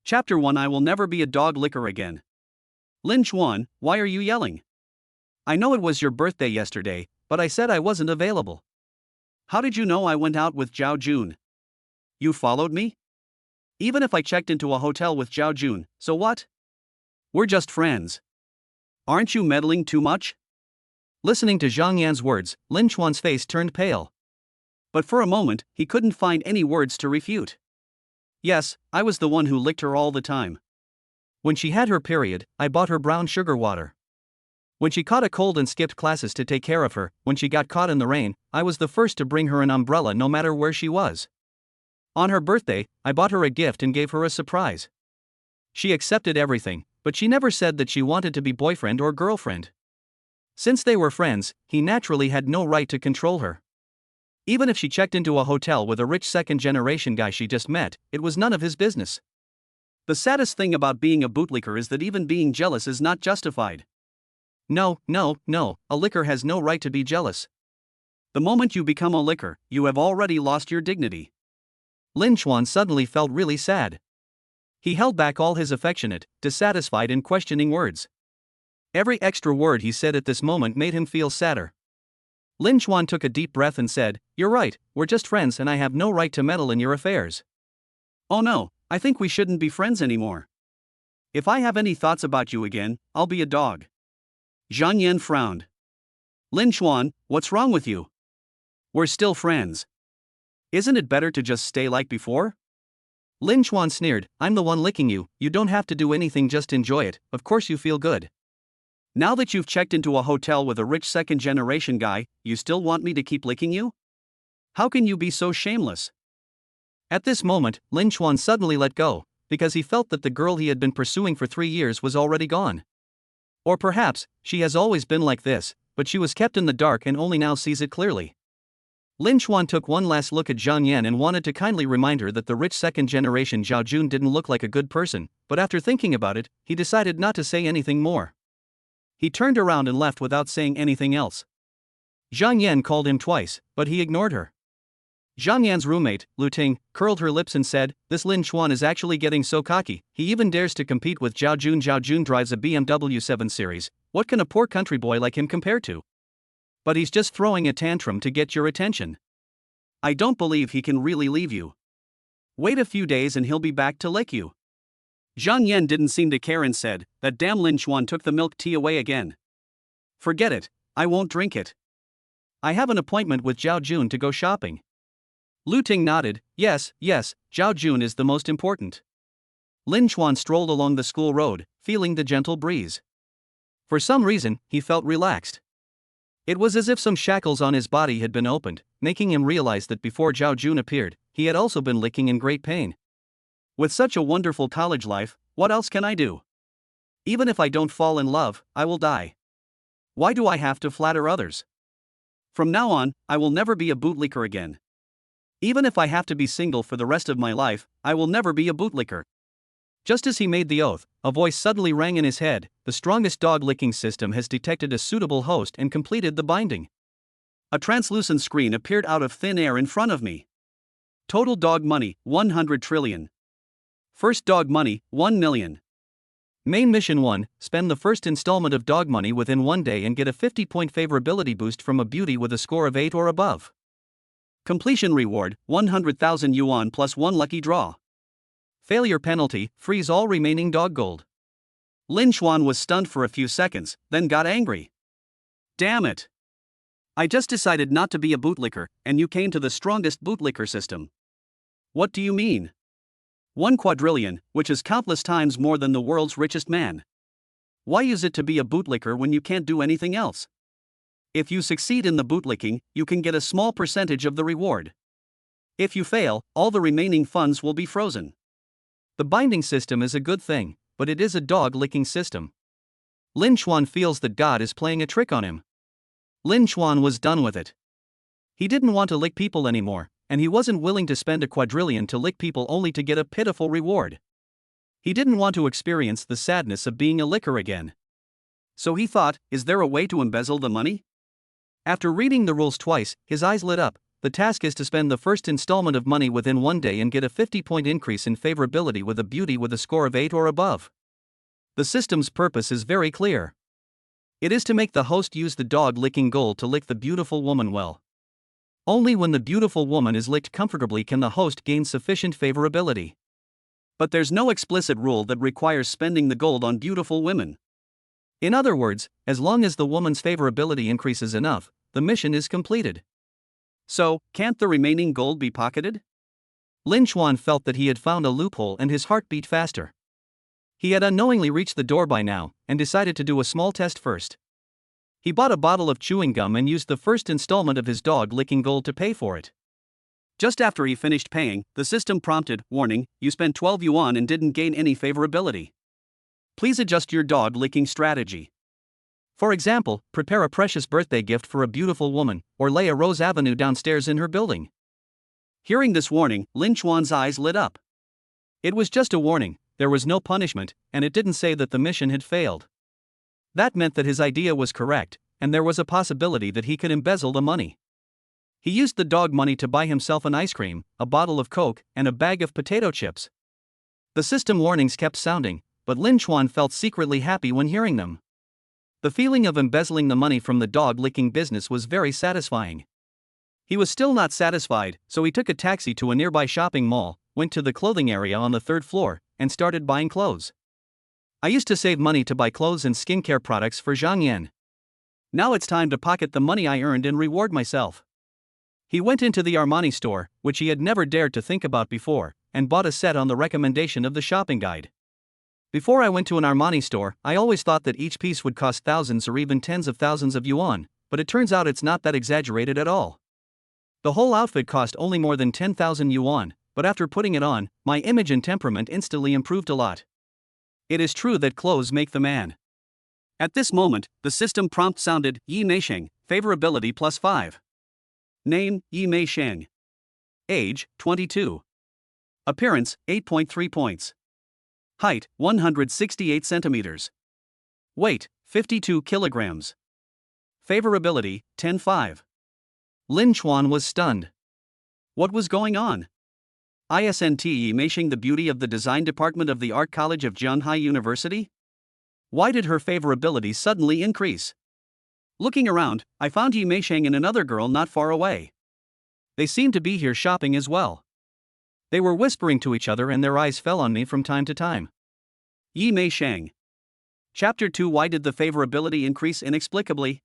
Chapter 1 I will never be a dog licker again. Lin Chuan, why are you yelling? I know it was your birthday yesterday, but I said I wasn't available. How did you know I went out with Zhao Jun? You followed me? Even if I checked into a hotel with Zhao Jun, so what? We're just friends. Aren't you meddling too much? Listening to Zhang Yan's words, Lin Chuan's face turned pale. But for a moment, he couldn't find any words to refute. Yes, I was the one who licked her all the time. When she had her period, I bought her brown sugar water. When she caught a cold and skipped classes to take care of her, when she got caught in the rain, I was the first to bring her an umbrella no matter where she was. On her birthday, I bought her a gift and gave her a surprise. She accepted everything, but she never said that she wanted to be boyfriend or girlfriend. Since they were friends, he naturally had no right to control her. Even if she checked into a hotel with a rich second-generation guy she just met, it was none of his business. The saddest thing about being a bootlicker is that even being jealous is not justified. No, a licker has no right to be jealous. The moment you become a licker, you have already lost your dignity. Lin Chuan suddenly felt really sad. He held back all his affectionate, dissatisfied and questioning words. Every extra word he said at this moment made him feel sadder. Lin Chuan took a deep breath and said, "You're right, we're just friends and I have no right to meddle in your affairs." Oh no, I think we shouldn't be friends anymore. If I have any thoughts about you again, I'll be a dog. Zhang Yan frowned. Lin Chuan, what's wrong with you? We're still friends. Isn't it better to just stay like before? Lin Chuan sneered, "I'm the one licking you, you don't have to do anything, just enjoy it, of course you feel good. Now that you've checked into a hotel with a rich second-generation guy, you still want me to keep licking you? How can you be so shameless?" At this moment, Lin Chuan suddenly let go, because he felt that the girl he had been pursuing for 3 years was already gone. Or perhaps, she has always been like this, but she was kept in the dark and only now sees it clearly. Lin Chuan took one last look at Zhang Yan and wanted to kindly remind her that the rich second-generation Zhao Jun didn't look like a good person, but after thinking about it, he decided not to say anything more. He turned around and left without saying anything else. Zhang Yan called him twice, but he ignored her. Zhang Yan's roommate, Lu Ting, curled her lips and said, "This Lin Chuan is actually getting so cocky, he even dares to compete with Zhao Jun. Zhao Jun drives a BMW 7 Series, what can a poor country boy like him compare to? But he's just throwing a tantrum to get your attention. I don't believe he can really leave you. Wait a few days and he'll be back to lick you." Zhang Yan didn't seem to care and said, "That damn Lin Chuan took the milk tea away again. Forget it, I won't drink it. I have an appointment with Zhao Jun to go shopping." Lu Ting nodded, yes, Zhao Jun is the most important. Lin Chuan strolled along the school road, feeling the gentle breeze. For some reason, he felt relaxed. It was as if some shackles on his body had been opened, making him realize that before Zhao Jun appeared, he had also been licking in great pain. With such a wonderful college life, what else can I do? Even if I don't fall in love, I will die. Why do I have to flatter others? From now on, I will never be a bootlicker again. Even if I have to be single for the rest of my life, I will never be a bootlicker. Just as he made the oath, a voice suddenly rang in his head, "The strongest dog licking system has detected a suitable host and completed the binding." A translucent screen appeared out of thin air in front of me. Total dog money, 100 trillion. First dog money, 1 million. Main mission 1, spend the first installment of dog money within 1 day and get a 50-point favorability boost from a beauty with a score of 8 or above. Completion reward, 100,000 yuan plus 1 lucky draw. Failure penalty, freeze all remaining dog gold. Lin Chuan was stunned for a few seconds, then got angry. Damn it. I just decided not to be a bootlicker, and you came to the strongest bootlicker system. What do you mean? 1 quadrillion, which is countless times more than the world's richest man. Why use it to be a bootlicker when you can't do anything else? If you succeed in the bootlicking, you can get a small percentage of the reward. If you fail, all the remaining funds will be frozen. The binding system is a good thing, but it is a dog-licking system. Lin Chuan feels that God is playing a trick on him. Lin Chuan was done with it. He didn't want to lick people anymore, and he wasn't willing to spend a quadrillion to lick people only to get a pitiful reward. He didn't want to experience the sadness of being a licker again. So he thought, is there a way to embezzle the money? After reading the rules twice, his eyes lit up. the task is to spend the first installment of money within 1 day and get a 50-point increase in favorability with a beauty with a score of 8 or above. The system's purpose is very clear. It is to make the host use the dog-licking goal to lick the beautiful woman well. Only when the beautiful woman is licked comfortably can the host gain sufficient favorability. But there's no explicit rule that requires spending the gold on beautiful women. In other words, as long as the woman's favorability increases enough, the mission is completed. So, can't the remaining gold be pocketed? Lin Chuan felt that he had found a loophole and his heart beat faster. He had unknowingly reached the door by now, and decided to do a small test first. He bought a bottle of chewing gum and used the first installment of his dog-licking gold to pay for it. Just after he finished paying, the system prompted, "Warning, you spent 12 yuan and didn't gain any favorability. Please adjust your dog-licking strategy." For example, prepare a precious birthday gift for a beautiful woman, or lay a rose avenue downstairs in her building. Hearing this warning, Lin Chuan's eyes lit up. It was just a warning, there was no punishment, and it didn't say that the mission had failed. That meant that his idea was correct, and there was a possibility that he could embezzle the money. He used the dog money to buy himself an ice cream, a bottle of Coke, and a bag of potato chips. The system warnings kept sounding, but Lin Chuan felt secretly happy when hearing them. The feeling of embezzling the money from the dog-licking business was very satisfying. He was still not satisfied, so he took a taxi to a nearby shopping mall, went to the clothing area on the 3rd floor, and started buying clothes. I used to save money to buy clothes and skincare products for Zhang Yan. Now it's time to pocket the money I earned and reward myself. He went into the Armani store, which he had never dared to think about before, and bought a set on the recommendation of the shopping guide. Before I went to an Armani store, I always thought that each piece would cost thousands or even tens of thousands of yuan, but it turns out it's not that exaggerated at all. The whole outfit cost only more than 10,000 yuan, but after putting it on, my image and temperament instantly improved a lot. It is true that clothes make the man. At this moment, the system prompt sounded, "Yi Meisheng, favorability +5. Name, Yi Meisheng. Age, 22. Appearance, 8.3 points. Height, 168 centimeters. Weight, 52 kilograms. Favorability, 10.5. Lin Chuan was stunned. What was going on? Isn't Yi Meisheng the beauty of the design department of the Art College of Zhanghai University? Why did her favorability suddenly increase? Looking around, I found Yi Meisheng and another girl not far away. They seemed to be here shopping as well. They were whispering to each other and their eyes fell on me from time to time. Yi Meisheng. Chapter 2. Why did the favorability increase inexplicably?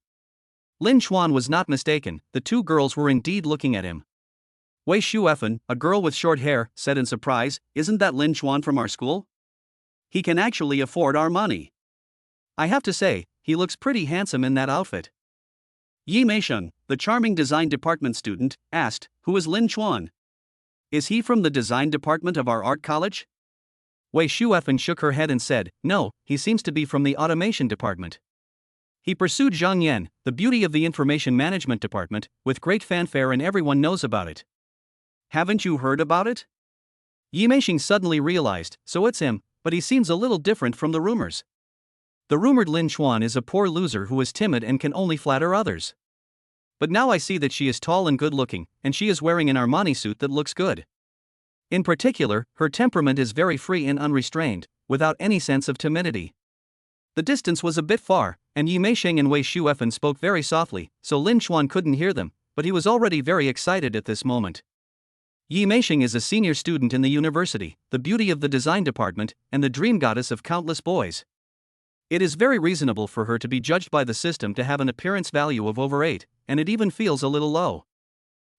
Lin Chuan was not mistaken, the two girls were indeed looking at him. Wei Shuefen, a girl with short hair, said in surprise, "Isn't that Lin Chuan from our school? He can actually afford our money. I have to say, he looks pretty handsome in that outfit." Yi Meisheng, the charming design department student, asked, "Who is Lin Chuan? Is he from the design department of our art college?" Wei Shuefen shook her head and said, "No, he seems to be from the automation department. He pursued Zhang Yan, the beauty of the information management department, with great fanfare and everyone knows about it." Haven't you heard about it? Yi Meisheng suddenly realized, so it's him, but he seems a little different from the rumors. The rumored Lin Chuan is a poor loser who is timid and can only flatter others. But now I see that she is tall and good-looking, and she is wearing an Armani suit that looks good. In particular, her temperament is very free and unrestrained, without any sense of timidity. The distance was a bit far, and Yi Meisheng and Wei Shuefen spoke very softly, so Lin Chuan couldn't hear them, but he was already very excited at this moment. Yi Meisheng is a senior student in the university, the beauty of the design department, and the dream goddess of countless boys. It is very reasonable for her to be judged by the system to have an appearance value of over 8, and it even feels a little low.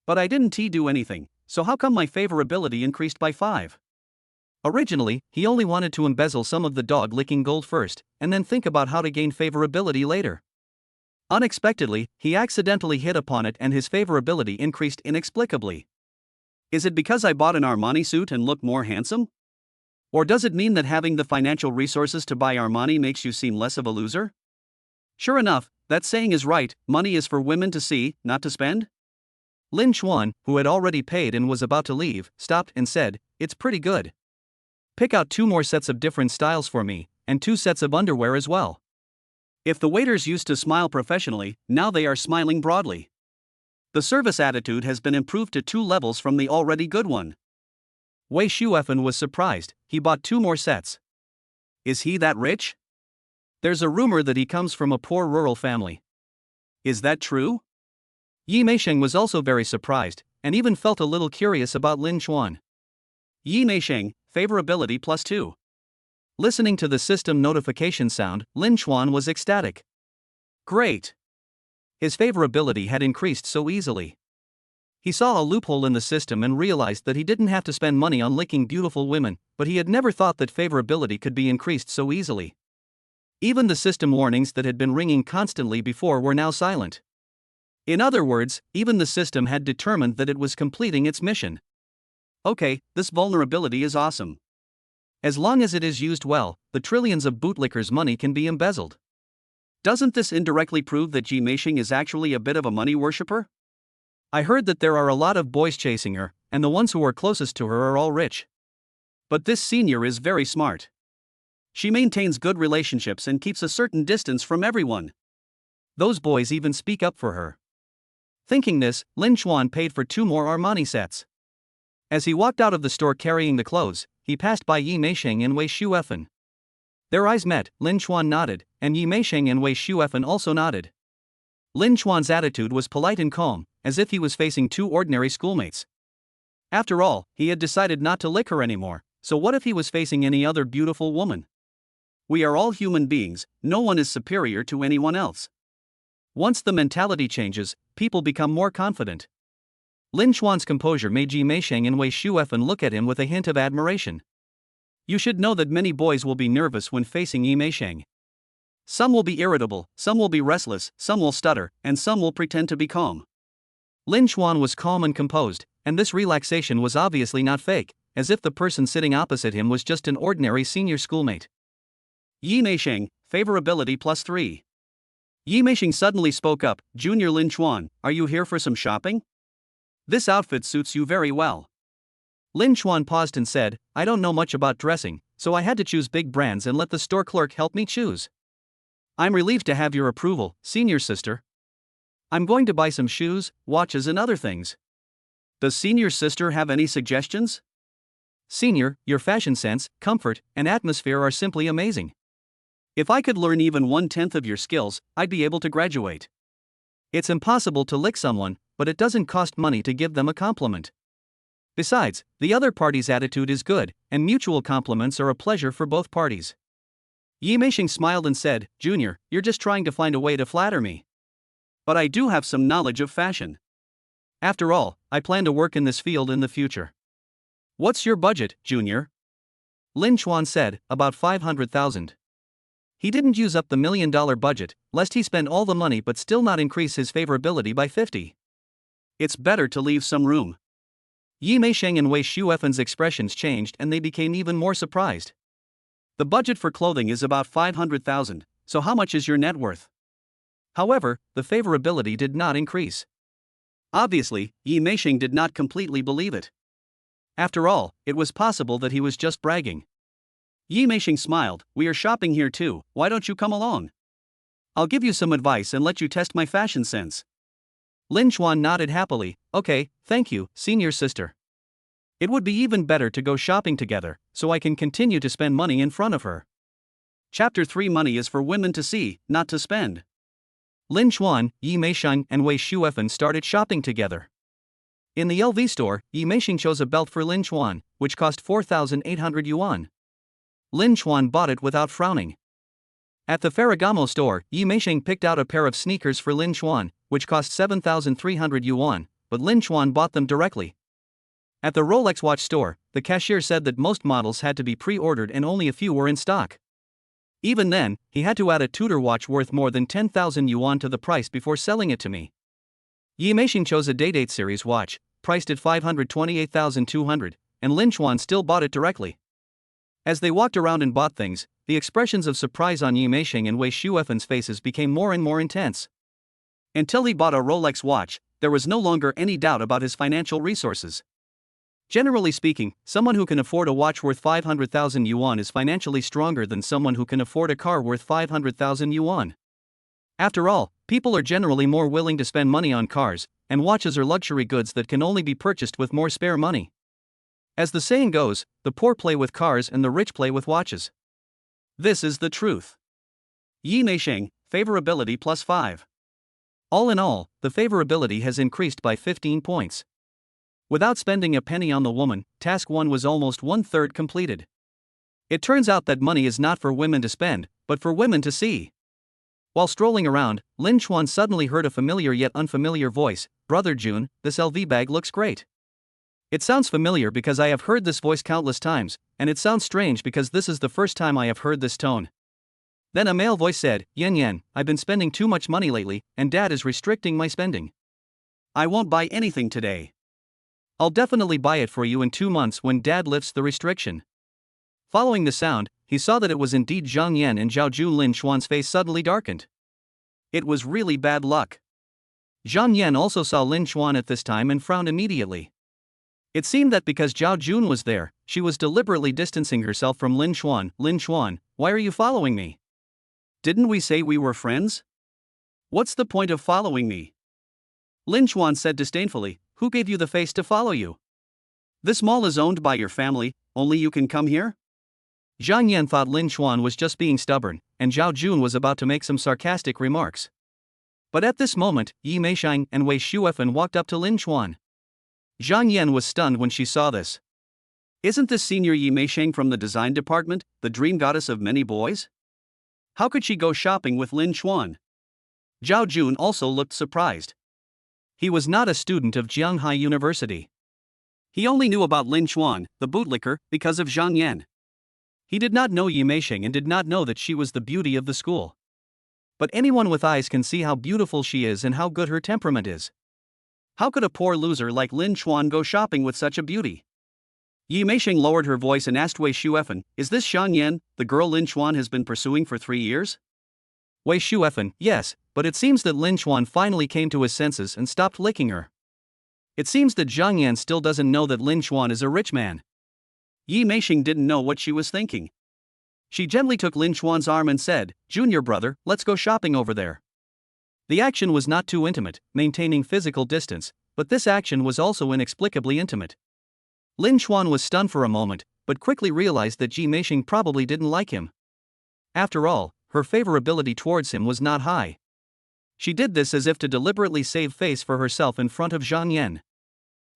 But I didn't do anything, so how come my favorability increased by 5? Originally, he only wanted to embezzle some of the dog-licking gold first, and then think about how to gain favorability later. Unexpectedly, he accidentally hit upon it and his favorability increased inexplicably. Is it because I bought an Armani suit and look more handsome? Or does it mean that having the financial resources to buy Armani makes you seem less of a loser? Sure enough, that saying is right, money is for women to see, not to spend? Lin Chuan, who had already paid and was about to leave, stopped and said, "It's pretty good. Pick out 2 more sets of different styles for me, and 2 sets of underwear as well." If the waiters used to smile professionally, now they are smiling broadly. The service attitude has been improved to 2 levels from the already good one. Wei Shuefen was surprised. He bought 2 more sets. Is he that rich? There's a rumor that he comes from a poor rural family. Is that true? Yi Meisheng was also very surprised, and even felt a little curious about Lin Chuan. Yi Meisheng, favorability +2. Listening to the system notification sound, Lin Chuan was ecstatic. Great. His favorability had increased so easily. He saw a loophole in the system and realized that he didn't have to spend money on licking beautiful women, but he had never thought that favorability could be increased so easily. Even the system warnings that had been ringing constantly before were now silent. In other words, even the system had determined that it was completing its mission. Okay, this vulnerability is awesome. As long as it is used well, the trillions of bootlickers' money can be embezzled. Doesn't this indirectly prove that Yi Meisheng is actually a bit of a money worshipper? I heard that there are a lot of boys chasing her, and the ones who are closest to her are all rich. But this senior is very smart. She maintains good relationships and keeps a certain distance from everyone. Those boys even speak up for her. Thinking this, Lin Chuan paid for 2 more Armani sets. As he walked out of the store carrying the clothes, he passed by Yi Meisheng and Wei Shuefen. Their eyes met, Lin Chuan nodded, and Yi Meisheng and Wei Shuefen also nodded. Lin Chuan's attitude was polite and calm, as if he was facing 2 ordinary schoolmates. After all, he had decided not to lick her anymore, so what if he was facing any other beautiful woman? We are all human beings, no one is superior to anyone else. Once the mentality changes, people become more confident. Lin Chuan's composure made Yi Meisheng and Wei Shuefen look at him with a hint of admiration. You should know that many boys will be nervous when facing Yi Meisheng. Some will be irritable, some will be restless, some will stutter, and some will pretend to be calm. Lin Chuan was calm and composed, and this relaxation was obviously not fake, as if the person sitting opposite him was just an ordinary senior schoolmate. Yi Meisheng, favorability +3. Yi Meisheng suddenly spoke up, Junior Lin Chuan, are you here for some shopping? This outfit suits you very well. Lin Chuan paused and said, I don't know much about dressing, so I had to choose big brands and let the store clerk help me choose. I'm relieved to have your approval, senior sister. I'm going to buy some shoes, watches and other things. Does senior sister have any suggestions? Senior, your fashion sense, comfort, and atmosphere are simply amazing. If I could learn even 1/10 of your skills, I'd be able to graduate. It's impossible to lick someone, but it doesn't cost money to give them a compliment. Besides, the other party's attitude is good, and mutual compliments are a pleasure for both parties. Yi Meisheng smiled and said, Junior, you're just trying to find a way to flatter me. But I do have some knowledge of fashion. After all, I plan to work in this field in the future. What's your budget, Junior? Lin Chuan said, about 500,000. He didn't use up the $1 million budget, lest he spend all the money but still not increase his favorability by 50. It's better to leave some room. Yi Meisheng and Wei Shuefen's expressions changed and they became even more surprised. The budget for clothing is about 500,000, so how much is your net worth? However, the favorability did not increase. Obviously, Yi Meisheng did not completely believe it. After all, it was possible that he was just bragging. Yi Meisheng smiled, we are shopping here too, why don't you come along? I'll give you some advice and let you test my fashion sense. Lin Chuan nodded happily, okay, thank you, senior sister. It would be even better to go shopping together, so I can continue to spend money in front of her. Chapter 3 Money is for women to see, not to spend. Lin Chuan, Yi Meisheng, and Wei Shuefen started shopping together. In the LV store, Yi Meisheng chose a belt for Lin Chuan, which cost 4,800 yuan. Lin Chuan bought it without frowning. At the Ferragamo store, Yi Meisheng picked out a pair of sneakers for Lin Chuan, which cost 7,300 yuan, but Lin Chuan bought them directly. At the Rolex watch store, the cashier said that most models had to be pre-ordered and only a few were in stock. Even then, he had to add a Tudor watch worth more than 10,000 yuan to the price before selling it to me. Yi Meisheng chose a Day-Date series watch, priced at 528,200, and Lin Chuan still bought it directly. As they walked around and bought things, the expressions of surprise on Yi Meisheng and Wei Shuefen's faces became more and more intense. Until he bought a Rolex watch, there was no longer any doubt about his financial resources. Generally speaking, someone who can afford a watch worth 500,000 yuan is financially stronger than someone who can afford a car worth 500,000 yuan. After all, people are generally more willing to spend money on cars, and watches are luxury goods that can only be purchased with more spare money. As the saying goes, the poor play with cars and the rich play with watches. This is the truth. Yi Meisheng, favorability plus 5. All in all, the favorability has increased by 15 points. Without spending a penny on the woman, task 1 was almost 1/3 completed. It turns out that money is not for women to spend, but for women to see. While strolling around, Lin Chuan suddenly heard a familiar yet unfamiliar voice. "Brother Jun, this LV bag looks great." It sounds familiar because I have heard this voice countless times, and it sounds strange because this is the first time I have heard this tone. Then a male voice said, "Yen Yen, I've been spending too much money lately, and Dad is restricting my spending. I won't buy anything today. I'll definitely buy it for you in 2 months when Dad lifts the restriction." Following the sound, he saw that it was indeed Zhang Yan, and Zhao Jun. Lin Chuan's face suddenly darkened. It was really bad luck. Zhang Yan also saw Lin Chuan at this time and frowned immediately. It seemed that because Zhao Jun was there, she was deliberately distancing herself from Lin Chuan. "Lin Chuan, why are you following me? Didn't we say we were friends? What's the point of following me?" Lin Chuan said disdainfully, "Who gave you the face to follow you? This mall is owned by your family, only you can come here?" Zhang Yan thought Lin Chuan was just being stubborn, and Zhao Jun was about to make some sarcastic remarks. But at this moment, Yi Meisheng and Wei Shuefen walked up to Lin Chuan. Zhang Yan was stunned when she saw this. Isn't this senior Yi Meisheng from the design department, the dream goddess of many boys? How could she go shopping with Lin Chuan? Zhao Jun also looked surprised. He was not a student of Jianghai University. He only knew about Lin Chuan, the bootlicker, because of Zhang Yan. He did not know Yi Meisheng and did not know that she was the beauty of the school. But anyone with eyes can see how beautiful she is and how good her temperament is. How could a poor loser like Lin Chuan go shopping with such a beauty? Yi Meisheng lowered her voice and asked Wei Shuefen, "Is this Zhang Yan, the girl Lin Chuan has been pursuing for 3 years?" Wei Shuefen, yes, but it seems that Lin Chuan finally came to his senses and stopped licking her. It seems that Zhang Yan still doesn't know that Lin Chuan is a rich man. Yi Meisheng didn't know what she was thinking. She gently took Lin Chuan's arm and said, "Junior brother, let's go shopping over there." The action was not too intimate, maintaining physical distance, but this action was also inexplicably intimate. Lin Chuan was stunned for a moment, but quickly realized that Yi Meisheng probably didn't like him. After all, her favorability towards him was not high. She did this as if to deliberately save face for herself in front of Zhang Yan.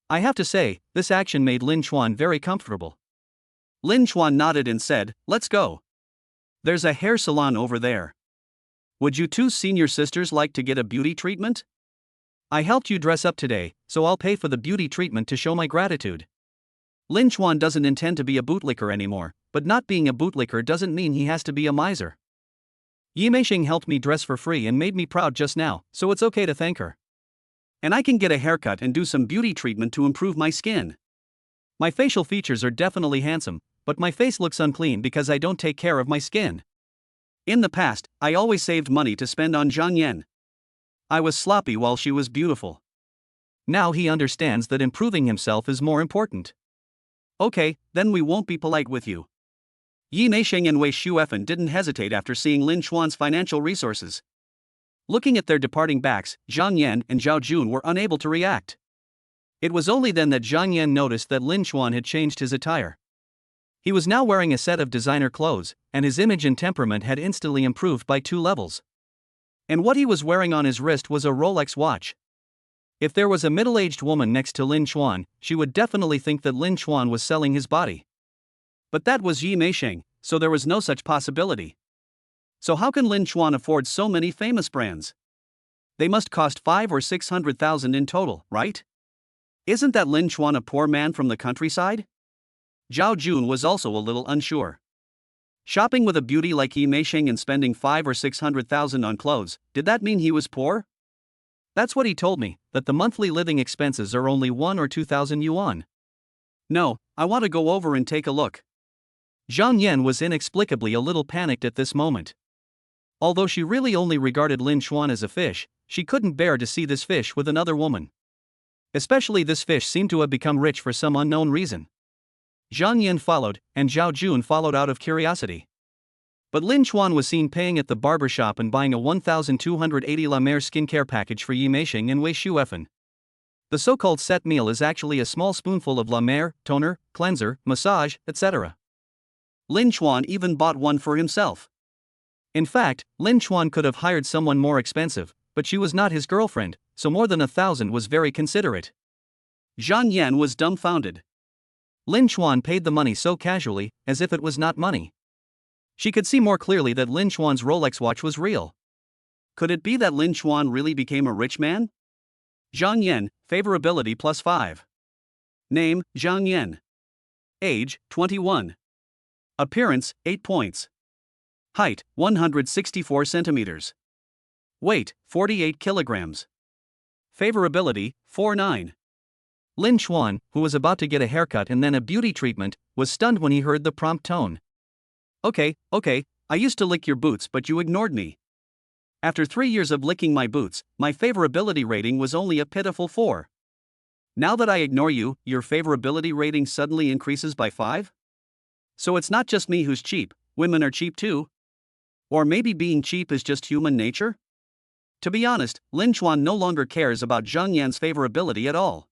I have to say, this action made Lin Chuan very comfortable. Lin Chuan nodded and said, "Let's go. There's a hair salon over there. Would you two senior sisters like to get a beauty treatment? I helped you dress up today, so I'll pay for the beauty treatment to show my gratitude." Lin Chuan doesn't intend to be a bootlicker anymore, but not being a bootlicker doesn't mean he has to be a miser. Yi Meisheng helped me dress for free and made me proud just now, so it's okay to thank her. And I can get a haircut and do some beauty treatment to improve my skin. My facial features are definitely handsome, but my face looks unclean because I don't take care of my skin. In the past, I always saved money to spend on Zhang Yan. I was sloppy while she was beautiful. Now he understands that improving himself is more important. Okay, then we won't be polite with you. Yi Meisheng and Wei Shuefen didn't hesitate after seeing Lin Chuan's financial resources. Looking at their departing backs, Zhang Yan and Zhao Jun were unable to react. It was only then that Zhang Yan noticed that Lin Chuan had changed his attire. He was now wearing a set of designer clothes, and his image and temperament had instantly improved by 2 levels. And what he was wearing on his wrist was a Rolex watch. If there was a middle-aged woman next to Lin Chuan, she would definitely think that Lin Chuan was selling his body. But that was Yi Meisheng, so there was no such possibility. So how can Lin Chuan afford so many famous brands? They must cost 500,000 or 600,000 in total, right? Isn't that Lin Chuan a poor man from the countryside? Zhao Jun was also a little unsure. Shopping with a beauty like Yi Meisheng and spending 500,000 or 600,000 on clothes, did that mean he was poor? That's what he told me, that the monthly living expenses are only 1,000 or 2,000 yuan. No, I want to go over and take a look. Zhang Yan was inexplicably a little panicked at this moment. Although she really only regarded Lin Chuan as a fish, she couldn't bear to see this fish with another woman. Especially this fish seemed to have become rich for some unknown reason. Zhang Yan followed, and Zhao Jun followed out of curiosity. But Lin Chuan was seen paying at the barber shop and buying a 1,280 La Mer skincare package for Yi Meisheng and Wei Shuefen. The so-called set meal is actually a small spoonful of La Mer, toner, cleanser, massage, etc. Lin Chuan even bought one for himself. In fact, Lin Chuan could have hired someone more expensive, but she was not his girlfriend, so more than 1,000 was very considerate. Zhang Yan was dumbfounded. Lin Chuan paid the money so casually, as if it was not money. She could see more clearly that Lin Chuan's Rolex watch was real. Could it be that Lin Chuan really became a rich man? Zhang Yan, favorability +5. Name, Zhang Yan. Age, 21. Appearance, 8 points. Height, 164 centimeters. Weight, 48 kilograms. Favorability, 4.9. Lin Chuan, who was about to get a haircut and then a beauty treatment, was stunned when he heard the prompt tone. Okay, I used to lick your boots but you ignored me. After 3 years of licking my boots, my favorability rating was only a pitiful 4. Now that I ignore you, your favorability rating suddenly increases by 5? So it's not just me who's cheap, women are cheap too? Or maybe being cheap is just human nature? To be honest, Lin Chuan no longer cares about Zhang Yan's favorability at all.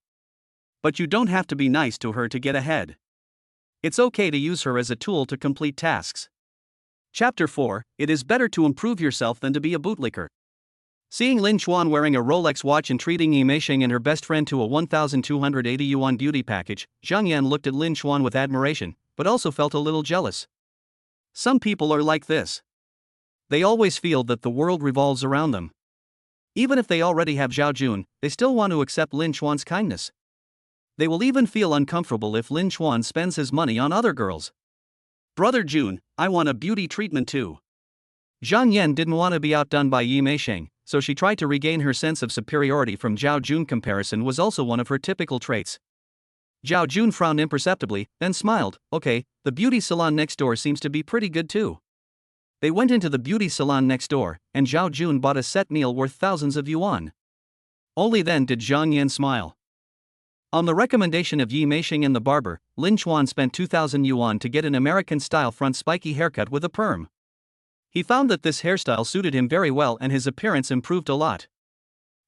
But you don't have to be nice to her to get ahead. It's okay to use her as a tool to complete tasks. Chapter 4, It is better to improve yourself than to be a bootlicker. Seeing Lin Chuan wearing a Rolex watch and treating Yi Meisheng and her best friend to a 1,280 yuan beauty package, Zhang Yan looked at Lin Chuan with admiration, but also felt a little jealous. Some people are like this. They always feel that the world revolves around them. Even if they already have Zhao Jun, they still want to accept Lin Chuan's kindness. They will even feel uncomfortable if Lin Chuan spends his money on other girls. Brother Jun, I want a beauty treatment too. Zhang Yan didn't want to be outdone by Yi Meisheng, so she tried to regain her sense of superiority from Zhao Jun. Comparison was also one of her typical traits. Zhao Jun frowned imperceptibly, then smiled. Okay, the beauty salon next door seems to be pretty good too. They went into the beauty salon next door, and Zhao Jun bought a set meal worth thousands of yuan. Only then did Zhang Yan smile. On the recommendation of Yi Meisheng and the barber, Lin Chuan spent 2,000 yuan to get an American-style front spiky haircut with a perm. He found that this hairstyle suited him very well and his appearance improved a lot.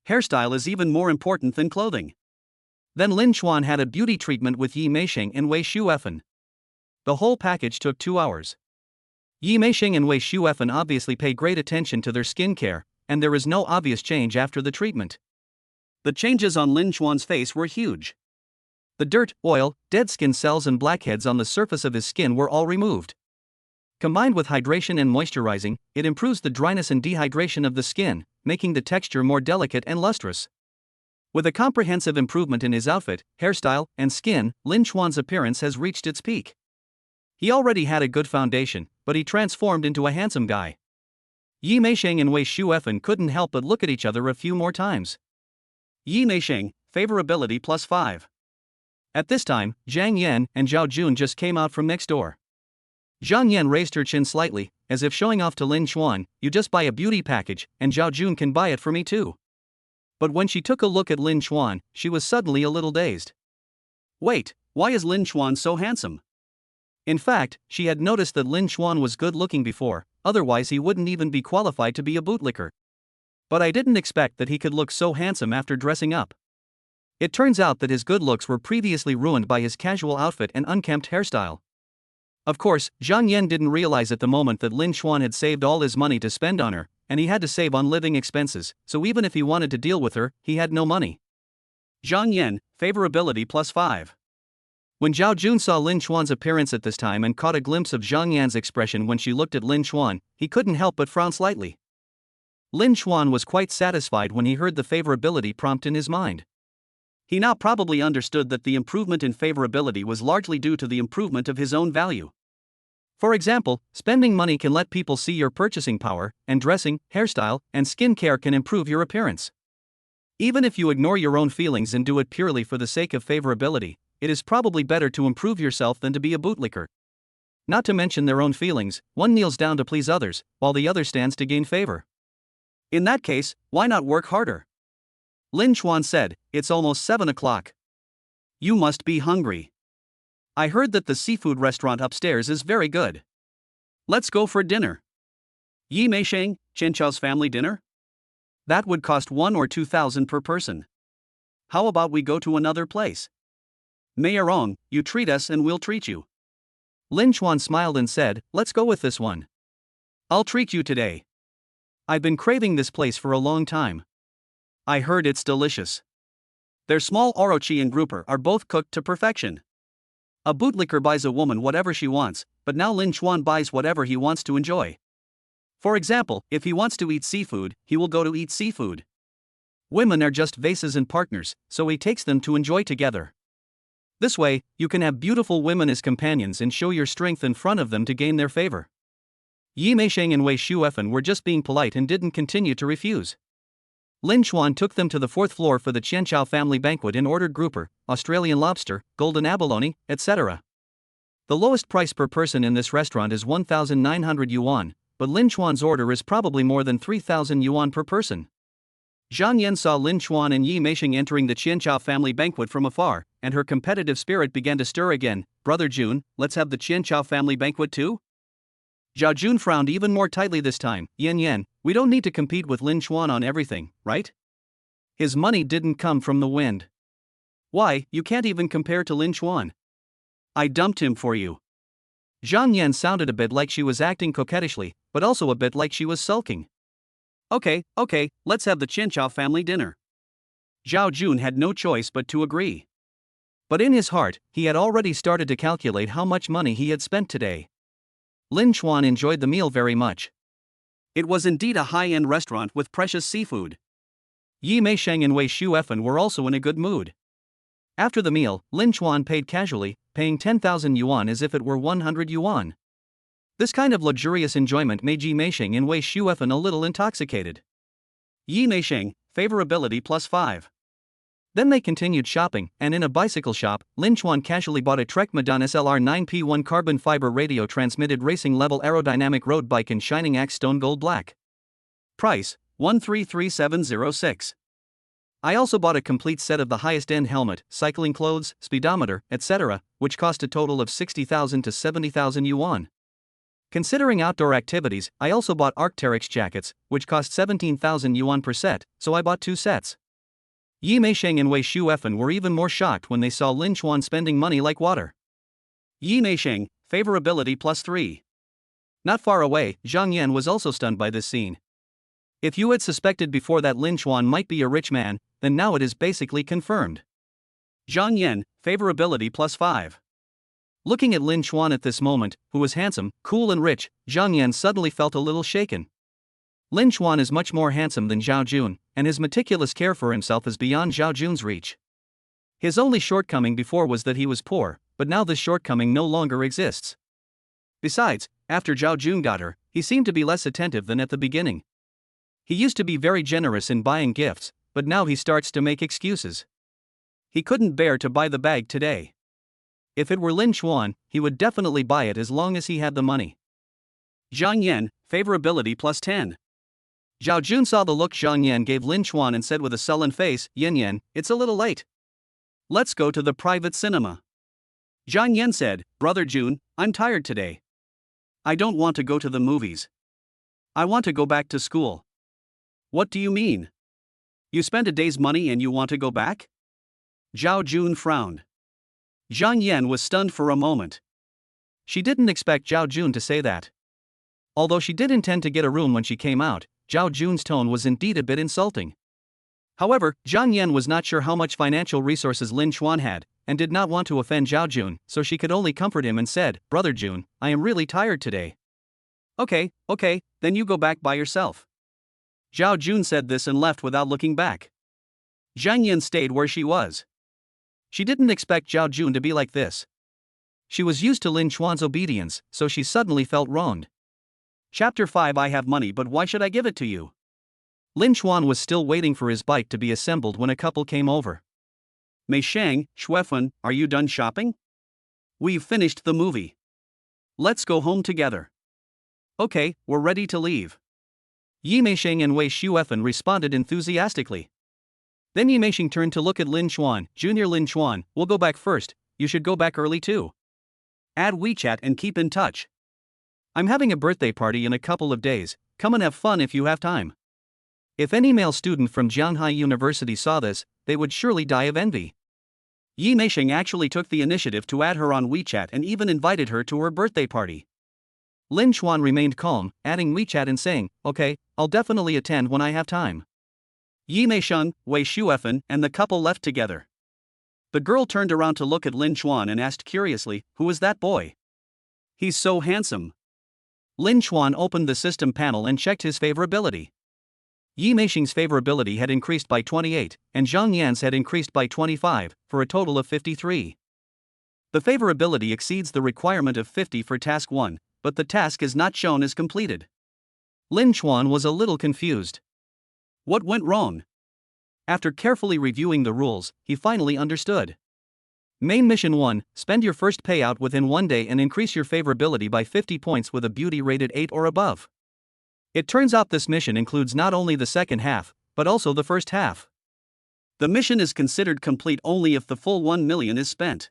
Hairstyle is even more important than clothing. Then Lin Chuan had a beauty treatment with Yi Meisheng and Wei Shuefen. The whole package took 2 hours. Yi Meisheng and Wei Shuefen obviously pay great attention to their skin care, and there is no obvious change after the treatment. The changes on Lin Chuan's face were huge. The dirt, oil, dead skin cells and blackheads on the surface of his skin were all removed. Combined with hydration and moisturizing, it improves the dryness and dehydration of the skin, making the texture more delicate and lustrous. With a comprehensive improvement in his outfit, hairstyle, and skin, Lin Chuan's appearance has reached its peak. He already had a good foundation, but he transformed into a handsome guy. Yi Meisheng and Wei Shuefen couldn't help but look at each other a few more times. Yi Meisheng, favorability +5. At this time, Zhang Yan and Zhao Jun just came out from next door. Zhang Yan raised her chin slightly, as if showing off to Lin Chuan, you just buy a beauty package, and Zhao Jun can buy it for me too. But when she took a look at Lin Chuan, she was suddenly a little dazed. Wait, why is Lin Chuan so handsome? In fact, she had noticed that Lin Chuan was good looking before, otherwise he wouldn't even be qualified to be a bootlicker. But I didn't expect that he could look so handsome after dressing up. It turns out that his good looks were previously ruined by his casual outfit and unkempt hairstyle. Of course, Zhang Yan didn't realize at the moment that Lin Chuan had saved all his money to spend on her, and he had to save on living expenses, so even if he wanted to deal with her, he had no money. Zhang Yan, favorability +5. When Zhao Jun saw Lin Chuan's appearance at this time and caught a glimpse of Zhang Yan's expression when she looked at Lin Chuan, he couldn't help but frown slightly. Lin Chuan was quite satisfied when he heard the favorability prompt in his mind. He now probably understood that the improvement in favorability was largely due to the improvement of his own value. For example, spending money can let people see your purchasing power, and dressing, hairstyle, and skin care can improve your appearance. Even if you ignore your own feelings and do it purely for the sake of favorability, it is probably better to improve yourself than to be a bootlicker. Not to mention their own feelings, one kneels down to please others, while the other stands to gain favor. In that case, why not work harder? Lin Chuan said, it's almost 7 o'clock. You must be hungry. I heard that the seafood restaurant upstairs is very good. Let's go for dinner. Yi Meisheng, Chen Chao's family dinner? That would cost 1 or 2,000 per person. how about we go to another place? Mayarong, you treat us and we'll treat you. Lin Chuan smiled and said, let's go with this one. I'll treat you today. I've been craving this place for a long time. I heard it's delicious. Their small orochi and grouper are both cooked to perfection. A bootlicker buys a woman whatever she wants, but now Lin Chuan buys whatever he wants to enjoy. For example, if he wants to eat seafood, he will go to eat seafood. Women are just vases and partners, so he takes them to enjoy together. This way, you can have beautiful women as companions and show your strength in front of them to gain their favor. Yi Meisheng and Wei Shuefen were just being polite and didn't continue to refuse. Lin Chuan took them to the 4th floor for the Qianchao family banquet and ordered grouper, Australian lobster, golden abalone, etc. The lowest price per person in this restaurant is 1,900 yuan, but Lin Chuan's order is probably more than 3,000 yuan per person. Zhang Yan saw Lin Chuan and Yi Meisheng entering the Qianchao family banquet from afar, and her competitive spirit began to stir again. Brother Jun, let's have the Qianchao family banquet too? Zhao Jun frowned even more tightly this time. Yan, we don't need to compete with Lin Chuan on everything, right? His money didn't come from the wind. Why, you can't even compare to Lin Chuan. I dumped him for you. Zhang Yan sounded a bit like she was acting coquettishly, but also a bit like she was sulking. Okay, let's have the Qianchao family dinner. Zhao Jun had no choice but to agree. But in his heart, he had already started to calculate how much money he had spent today. Lin Chuan enjoyed the meal very much. It was indeed a high-end restaurant with precious seafood. Yi Meisheng and Wei Shuefen were also in a good mood. After the meal, Lin Chuan paid casually, paying 10,000 yuan as if it were 100 yuan. This kind of luxurious enjoyment made Yi Meisheng and Wei Shuefen a little intoxicated. Yi Meisheng, favorability +5. Then they continued shopping, and in a bicycle shop, Lin Chuan casually bought a Trek Medan SLR 9P1 carbon fiber radio transmitted racing level aerodynamic road bike in shining axe stone gold black. Price, 133706. I also bought a complete set of the highest end helmet, cycling clothes, speedometer, etc., which cost a total of 60,000 to 70,000 yuan. Considering outdoor activities, I also bought Arc'teryx jackets, which cost 17,000 yuan per set, so I bought 2 sets. Yi Meisheng and Wei Shuefen were even more shocked when they saw Lin Chuan spending money like water. Yi Meisheng, favorability +3. Not far away, Zhang Yan was also stunned by this scene. If you had suspected before that Lin Chuan might be a rich man, then now it is basically confirmed. Zhang Yan, favorability +5. Looking at Lin Chuan at this moment, who was handsome, cool and rich, Zhang Yan suddenly felt a little shaken. Lin Chuan is much more handsome than Zhao Jun, and his meticulous care for himself is beyond Zhao Jun's reach. His only shortcoming before was that he was poor, but now this shortcoming no longer exists. Besides, after Zhao Jun got her, he seemed to be less attentive than at the beginning. He used to be very generous in buying gifts, but now he starts to make excuses. He couldn't bear to buy the bag today. If it were Lin Chuan, he would definitely buy it as long as he had the money. Zhang Yan, favorability +10. Zhao Jun saw the look Zhang Yan gave Lin Chuan and said with a sullen face, Yan, it's a little late. Let's go to the private cinema. Zhang Yan said, Brother Jun, I'm tired today. I don't want to go to the movies. I want to go back to school. What do you mean? You spent a day's money and you want to go back? Zhao Jun frowned. Zhang Yan was stunned for a moment. She didn't expect Zhao Jun to say that. Although she did intend to get a room when she came out, Zhao Jun's tone was indeed a bit insulting. However, Zhang Yan was not sure how much financial resources Lin Chuan had, and did not want to offend Zhao Jun, so she could only comfort him and said, Brother Jun, I am really tired today. Okay, then you go back by yourself. Zhao Jun said this and left without looking back. Zhang Yan stayed where she was. She didn't expect Zhao Jun to be like this. She was used to Lin Chuan's obedience, so she suddenly felt wronged. Chapter 5 I have money but why should I give it to you? Lin Chuan was still waiting for his bike to be assembled when a couple came over. Meisheng, Shuefen, are you done shopping? We've finished the movie. Let's go home together. Okay, we're ready to leave. Yi Meisheng and Wei Shuefen responded enthusiastically. Then Yi Meisheng turned to look at Lin Chuan. Junior Lin Chuan, we'll go back first, you should go back early too. Add WeChat and keep in touch. I'm having a birthday party in a couple of days, come and have fun if you have time. If any male student from Jianghai University saw this, they would surely die of envy. Yi Meisheng actually took the initiative to add her on WeChat and even invited her to her birthday party. Lin Chuan remained calm, adding WeChat and saying, "Okay, I'll definitely attend when I have time." Yi Meisheng, Wei Shuefen, and the couple left together. The girl turned around to look at Lin Chuan and asked curiously, "Who is that boy? He's so handsome." Lin Chuan opened the system panel and checked his favorability. Yi Meisheng's favorability had increased by 28, and Zhang Yan's had increased by 25, for a total of 53. The favorability exceeds the requirement of 50 for task 1, but the task is not shown as completed. Lin Chuan was a little confused. What went wrong? After carefully reviewing the rules, he finally understood. Main Mission 1, spend your first payout within 1 day and increase your favorability by 50 points with a beauty rated 8 or above. It turns out this mission includes not only the second half, but also the first half. The mission is considered complete only if the full 1 million is spent.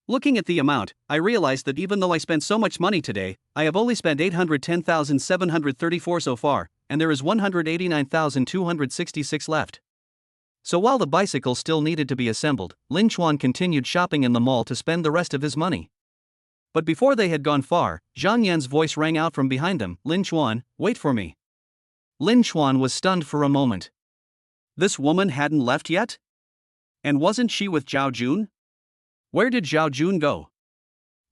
Looking at the amount, I realized that even though I spent so much money today, I have only spent 810,734 so far, and there is 189,266 left. So while the bicycle still needed to be assembled, Lin Chuan continued shopping in the mall to spend the rest of his money. But before they had gone far, Zhang Yan's voice rang out from behind them, "Lin Chuan, wait for me." Lin Chuan was stunned for a moment. This woman hadn't left yet? And wasn't she with Zhao Jun? Where did Zhao Jun go?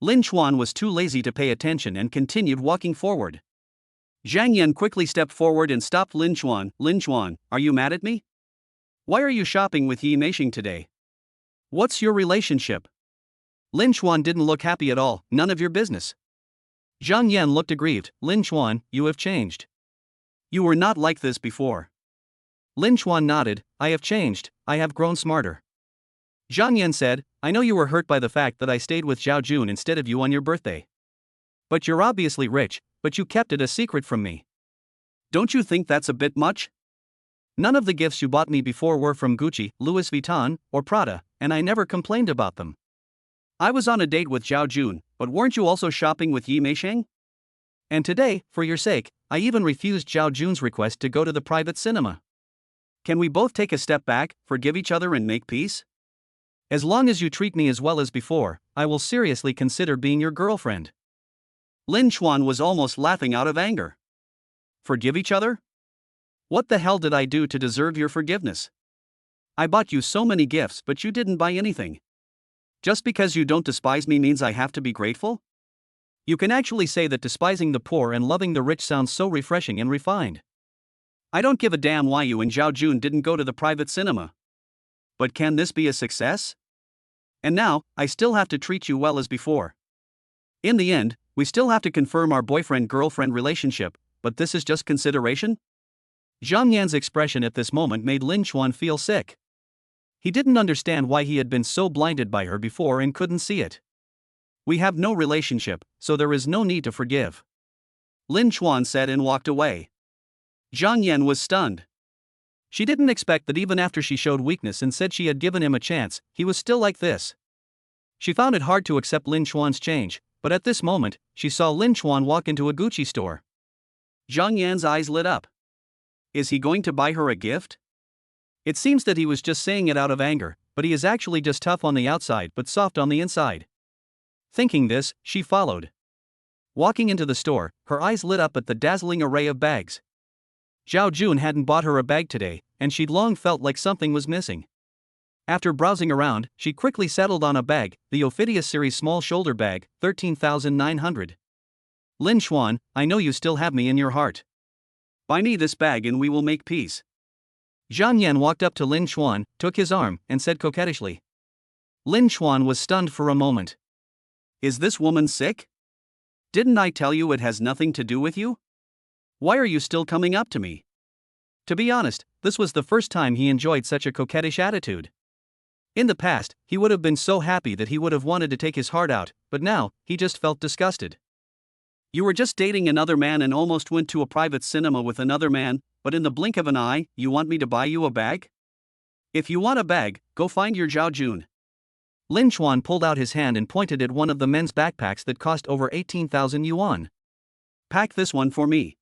Lin Chuan was too lazy to pay attention and continued walking forward. Zhang Yan quickly stepped forward and stopped Lin Chuan. "Lin Chuan, are you mad at me? Why are you shopping with Yi Meisheng today? What's your relationship?" Lin Chuan didn't look happy at all. "None of your business." Zhang Yan looked aggrieved. "Lin Chuan, you have changed. You were not like this before." Lin Chuan nodded. "I have changed, I have grown smarter." Zhang Yan said, "I know you were hurt by the fact that I stayed with Zhao Jun instead of you on your birthday. But you're obviously rich, but you kept it a secret from me. Don't you think that's a bit much? None of the gifts you bought me before were from Gucci, Louis Vuitton, or Prada, and I never complained about them. I was on a date with Zhao Jun, but weren't you also shopping with Yi Meisheng? And today, for your sake, I even refused Zhao Jun's request to go to the private cinema. Can we both take a step back, forgive each other and make peace? As long as you treat me as well as before, I will seriously consider being your girlfriend." Lin Chuan was almost laughing out of anger. Forgive each other? What the hell did I do to deserve your forgiveness? I bought you so many gifts but you didn't buy anything. Just because you don't despise me means I have to be grateful? You can actually say that despising the poor and loving the rich sounds so refreshing and refined. I don't give a damn why you and Zhao Jun didn't go to the private cinema. But can this be a success? And now, I still have to treat you well as before. In the end, we still have to confirm our boyfriend-girlfriend relationship, but this is just consideration? Zhang Yan's expression at this moment made Lin Chuan feel sick. He didn't understand why he had been so blinded by her before and couldn't see it. We have no relationship, so there is no need to forgive. Lin Chuan said and walked away. Zhang Yan was stunned. She didn't expect that even after she showed weakness and said she had given him a chance, he was still like this. She found it hard to accept Lin Chuan's change, but at this moment, she saw Lin Chuan walk into a Gucci store. Zhang Yan's eyes lit up. Is he going to buy her a gift? It seems that he was just saying it out of anger, but he is actually just tough on the outside but soft on the inside. Thinking this, she followed. Walking into the store, her eyes lit up at the dazzling array of bags. Zhao Jun hadn't bought her a bag today, and she'd long felt like something was missing. After browsing around, she quickly settled on a bag, the Ophidius series small shoulder bag, 13,900. Lin Chuan, I know you still have me in your heart. Buy me this bag and we will make peace. Zhang Yan walked up to Lin Chuan, took his arm, and said coquettishly. Lin Chuan was stunned for a moment. Is this woman sick? Didn't I tell you it has nothing to do with you? Why are you still coming up to me? To be honest, this was the first time he enjoyed such a coquettish attitude. In the past, he would have been so happy that he would have wanted to take his heart out, but now, he just felt disgusted. You were just dating another man and almost went to a private cinema with another man, but in the blink of an eye, you want me to buy you a bag? If you want a bag, go find your Zhao Jun. Lin Chuan pulled out his hand and pointed at one of the men's backpacks that cost over 18,000 yuan. Pack this one for me.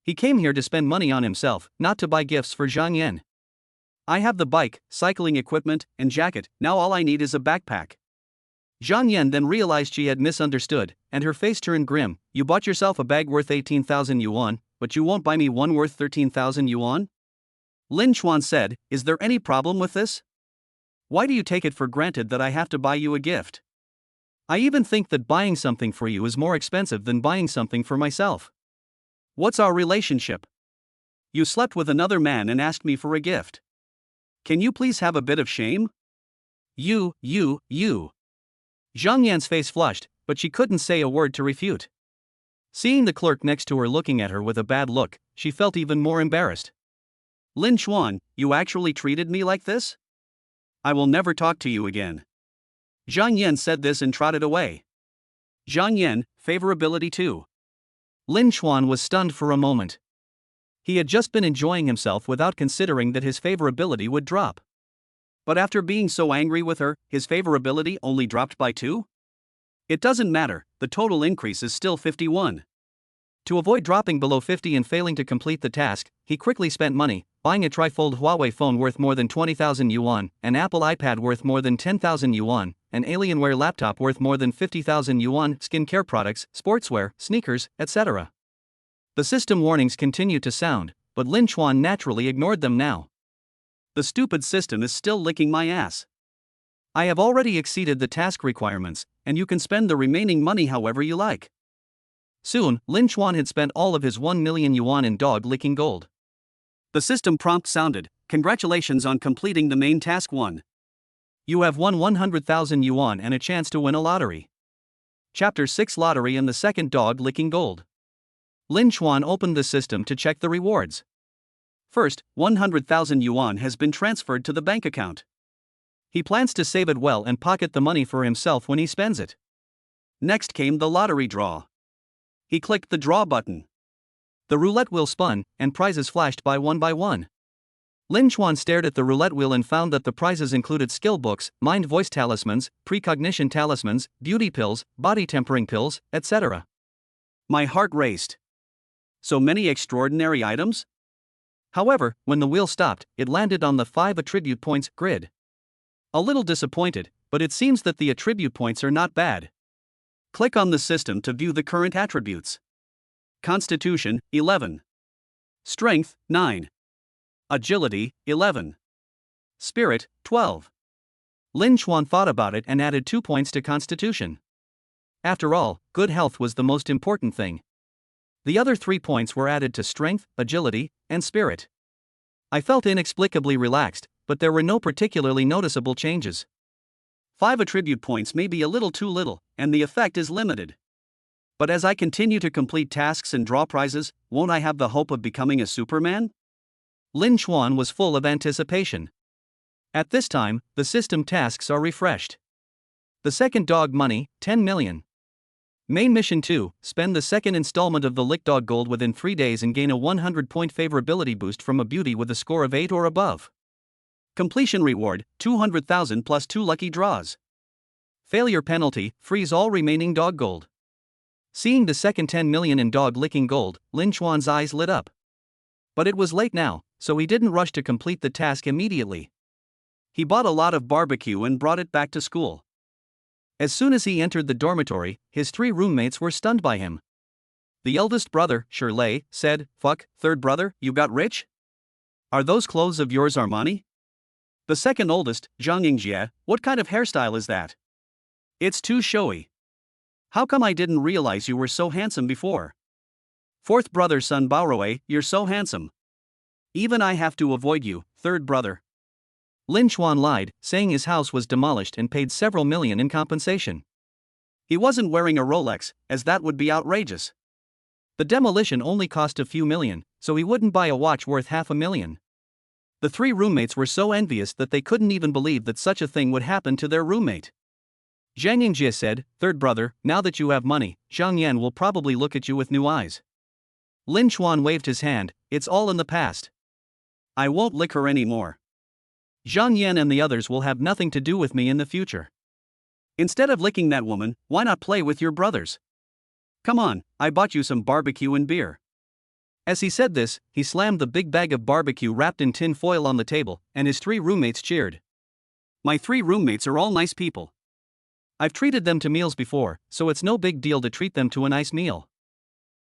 He came here to spend money on himself, not to buy gifts for Zhang Yan. I have the bike, cycling equipment, and jacket, now all I need is a backpack. Zhang Yan then realized she had misunderstood, and her face turned grim. You bought yourself a bag worth 18,000 yuan, but you won't buy me one worth 13,000 yuan? Lin Chuan said, is there any problem with this? Why do you take it for granted that I have to buy you a gift? I even think that buying something for you is more expensive than buying something for myself. What's our relationship? You slept with another man and asked me for a gift. Can you please have a bit of shame? You. Zhang Yan's face flushed, but she couldn't say a word to refute. Seeing the clerk next to her looking at her with a bad look, she felt even more embarrassed. Lin Chuan, you actually treated me like this? I will never talk to you again. Zhang Yan said this and trotted away. Zhang Yan, favorability 2. Lin Chuan was stunned for a moment. He had just been enjoying himself without considering that his favorability would drop. But after being so angry with her, his favorability only dropped by 2? It doesn't matter, the total increase is still 51. To avoid dropping below 50 and failing to complete the task, he quickly spent money, buying a trifold Huawei phone worth more than 20,000 yuan, an Apple iPad worth more than 10,000 yuan, an Alienware laptop worth more than 50,000 yuan, skincare products, sportswear, sneakers, etc. The system warnings continued to sound, but Lin Chuan naturally ignored them now. The stupid system is still licking my ass. I have already exceeded the task requirements, and you can spend the remaining money however you like. Soon, Lin Chuan had spent all of his 1 million yuan in dog-licking gold. The system prompt sounded, congratulations on completing the main task 1. You have won 100,000 yuan and a chance to win a lottery. Chapter 6 Lottery and the second dog-licking gold. Lin Chuan opened the system to check the rewards. First, 100,000 yuan has been transferred to the bank account. He plans to save it well and pocket the money for himself when he spends it. Next came the lottery draw. He clicked the draw button. The roulette wheel spun, and prizes flashed by one. Lin Chuan stared at the roulette wheel and found that the prizes included skill books, mind voice talismans, precognition talismans, beauty pills, body tempering pills, etc. My heart raced. So many extraordinary items? However, when the wheel stopped, it landed on the 5 attribute points grid. A little disappointed, but it seems that the attribute points are not bad. Click on the system to view the current attributes. Constitution, 11. Strength, 9. Agility, 11. Spirit, 12. Lin Chuan thought about it and added 2 points to Constitution. After all, good health was the most important thing. The other 3 points were added to Strength, Agility, and Spirit. I felt inexplicably relaxed, but there were no particularly noticeable changes. 5 attribute points may be a little too little, and the effect is limited. But as I continue to complete tasks and draw prizes, won't I have the hope of becoming a Superman? Lin Chuan was full of anticipation. At this time, the system tasks are refreshed. The second dog money, 10 million. Main mission 2, spend the second installment of the Lick Dog Gold within 3 days and gain a 100-point favorability boost from a beauty with a score of 8 or above. Completion reward, 200,000 plus 2 lucky draws. Failure penalty, freeze all remaining dog gold. Seeing the second 10 million in dog-licking gold, Lin Chuan's eyes lit up. But it was late now, so he didn't rush to complete the task immediately. He bought a lot of barbecue and brought it back to school. As soon as he entered the dormitory, his 3 roommates were stunned by him. The eldest brother, Shirley, said, "Fuck, third brother, you got rich? Are those clothes of yours Armani?" The second oldest, Zhang Yingjie, what kind of hairstyle is that? It's too showy. How come I didn't realize you were so handsome before? Fourth brother Sun Baoruei, you're so handsome. Even I have to avoid you, third brother. Lin Chuan lied, saying his house was demolished and paid several million in compensation. He wasn't wearing a Rolex, as that would be outrageous. The demolition only cost a few million, so he wouldn't buy a watch worth $500,000. The 3 roommates were so envious that they couldn't even believe that such a thing would happen to their roommate. Zhang Yingjie said, "Third brother, now that you have money, Zhang Yan will probably look at you with new eyes." Lin Chuan waved his hand, "It's all in the past. I won't lick her anymore. Zhang Yan and the others will have nothing to do with me in the future. Instead of licking that woman, why not play with your brothers? Come on, I bought you some barbecue and beer." As he said this, he slammed the big bag of barbecue wrapped in tin foil on the table, and his 3 roommates cheered. My 3 roommates are all nice people. I've treated them to meals before, so it's no big deal to treat them to a nice meal.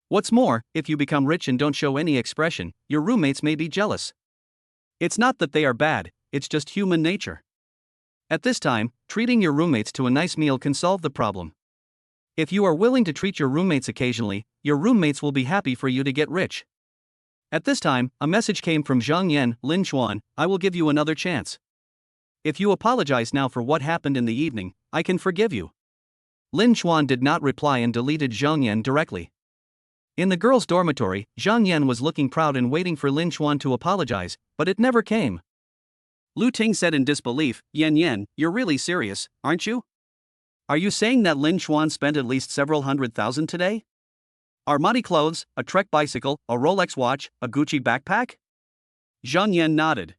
What's more, if you become rich and don't show any expression, your roommates may be jealous. It's not that they are bad, it's just human nature. At this time, treating your roommates to a nice meal can solve the problem. If you are willing to treat your roommates occasionally, your roommates will be happy for you to get rich. At this time, a message came from Zhang Yan. Lin Chuan, I will give you another chance. If you apologize now for what happened in the evening, I can forgive you. Lin Chuan did not reply and deleted Zhang Yan directly. In the girls' dormitory, Zhang Yan was looking proud and waiting for Lin Chuan to apologize, but it never came. Lu Ting said in disbelief, Yan, you're really serious, aren't you? Are you saying that Lin Chuan spent at least several $100,000 today? Armani clothes, a Trek bicycle, a Rolex watch, a Gucci backpack? Zhang Yan nodded.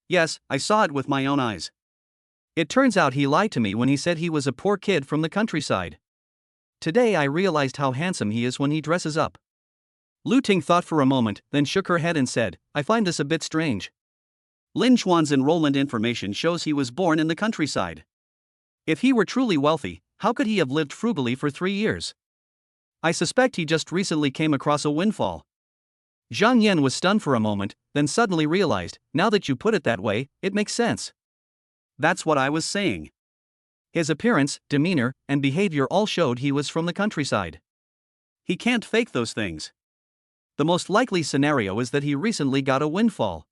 Yes, I saw it with my own eyes. It turns out he lied to me when he said he was a poor kid from the countryside. Today I realized how handsome he is when he dresses up. Lu Ting thought for a moment, then shook her head and said, I find this a bit strange. Lin Chuan's enrollment information shows he was born in the countryside. If he were truly wealthy, how could he have lived frugally for 3 years? I suspect he just recently came across a windfall. Zhang Yan was stunned for a moment, then suddenly realized, now that you put it that way, it makes sense. That's what I was saying. His appearance, demeanor, and behavior all showed he was from the countryside. He can't fake those things. The most likely scenario is that he recently got a windfall.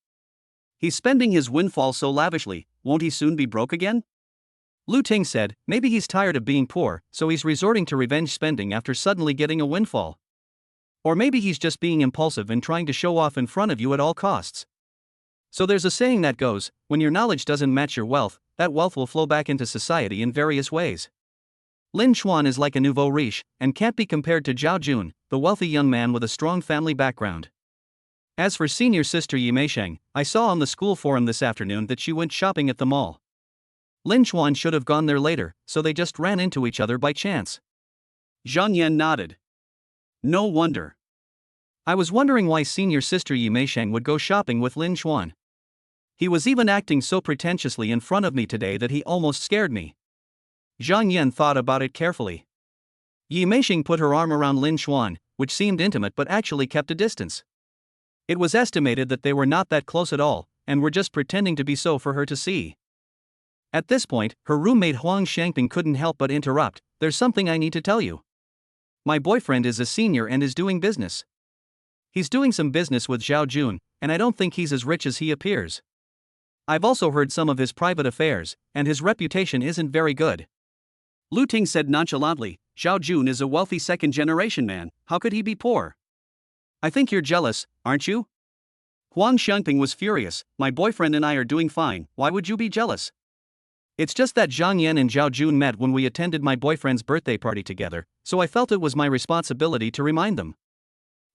He's spending his windfall so lavishly, won't he soon be broke again? Lu Ting said, maybe he's tired of being poor, so he's resorting to revenge spending after suddenly getting a windfall. Or maybe he's just being impulsive and trying to show off in front of you at all costs. So there's a saying that goes, when your knowledge doesn't match your wealth, that wealth will flow back into society in various ways. Lin Chuan is like a nouveau riche, and can't be compared to Zhao Jun, the wealthy young man with a strong family background. As for senior sister Yi Meisheng, I saw on the school forum this afternoon that she went shopping at the mall. Lin Chuan should have gone there later, so they just ran into each other by chance. Zhang Yan nodded. No wonder. I was wondering why senior sister Yi Meisheng would go shopping with Lin Chuan. He was even acting so pretentiously in front of me today that he almost scared me. Zhang Yan thought about it carefully. Yi Meisheng put her arm around Lin Chuan, which seemed intimate but actually kept a distance. It was estimated that they were not that close at all, and were just pretending to be so for her to see. At this point, her roommate Huang Shangping couldn't help but interrupt, there's something I need to tell you. My boyfriend is a senior and is doing business. He's doing some business with Zhao Jun, and I don't think he's as rich as he appears. I've also heard some of his private affairs, and his reputation isn't very good. Lu Ting said nonchalantly, Zhao Jun is a wealthy second-generation man, how could he be poor? I think you're jealous, aren't you? Huang Shangping was furious, my boyfriend and I are doing fine, why would you be jealous? It's just that Zhang Yan and Zhao Jun met when we attended my boyfriend's birthday party together, so I felt it was my responsibility to remind them.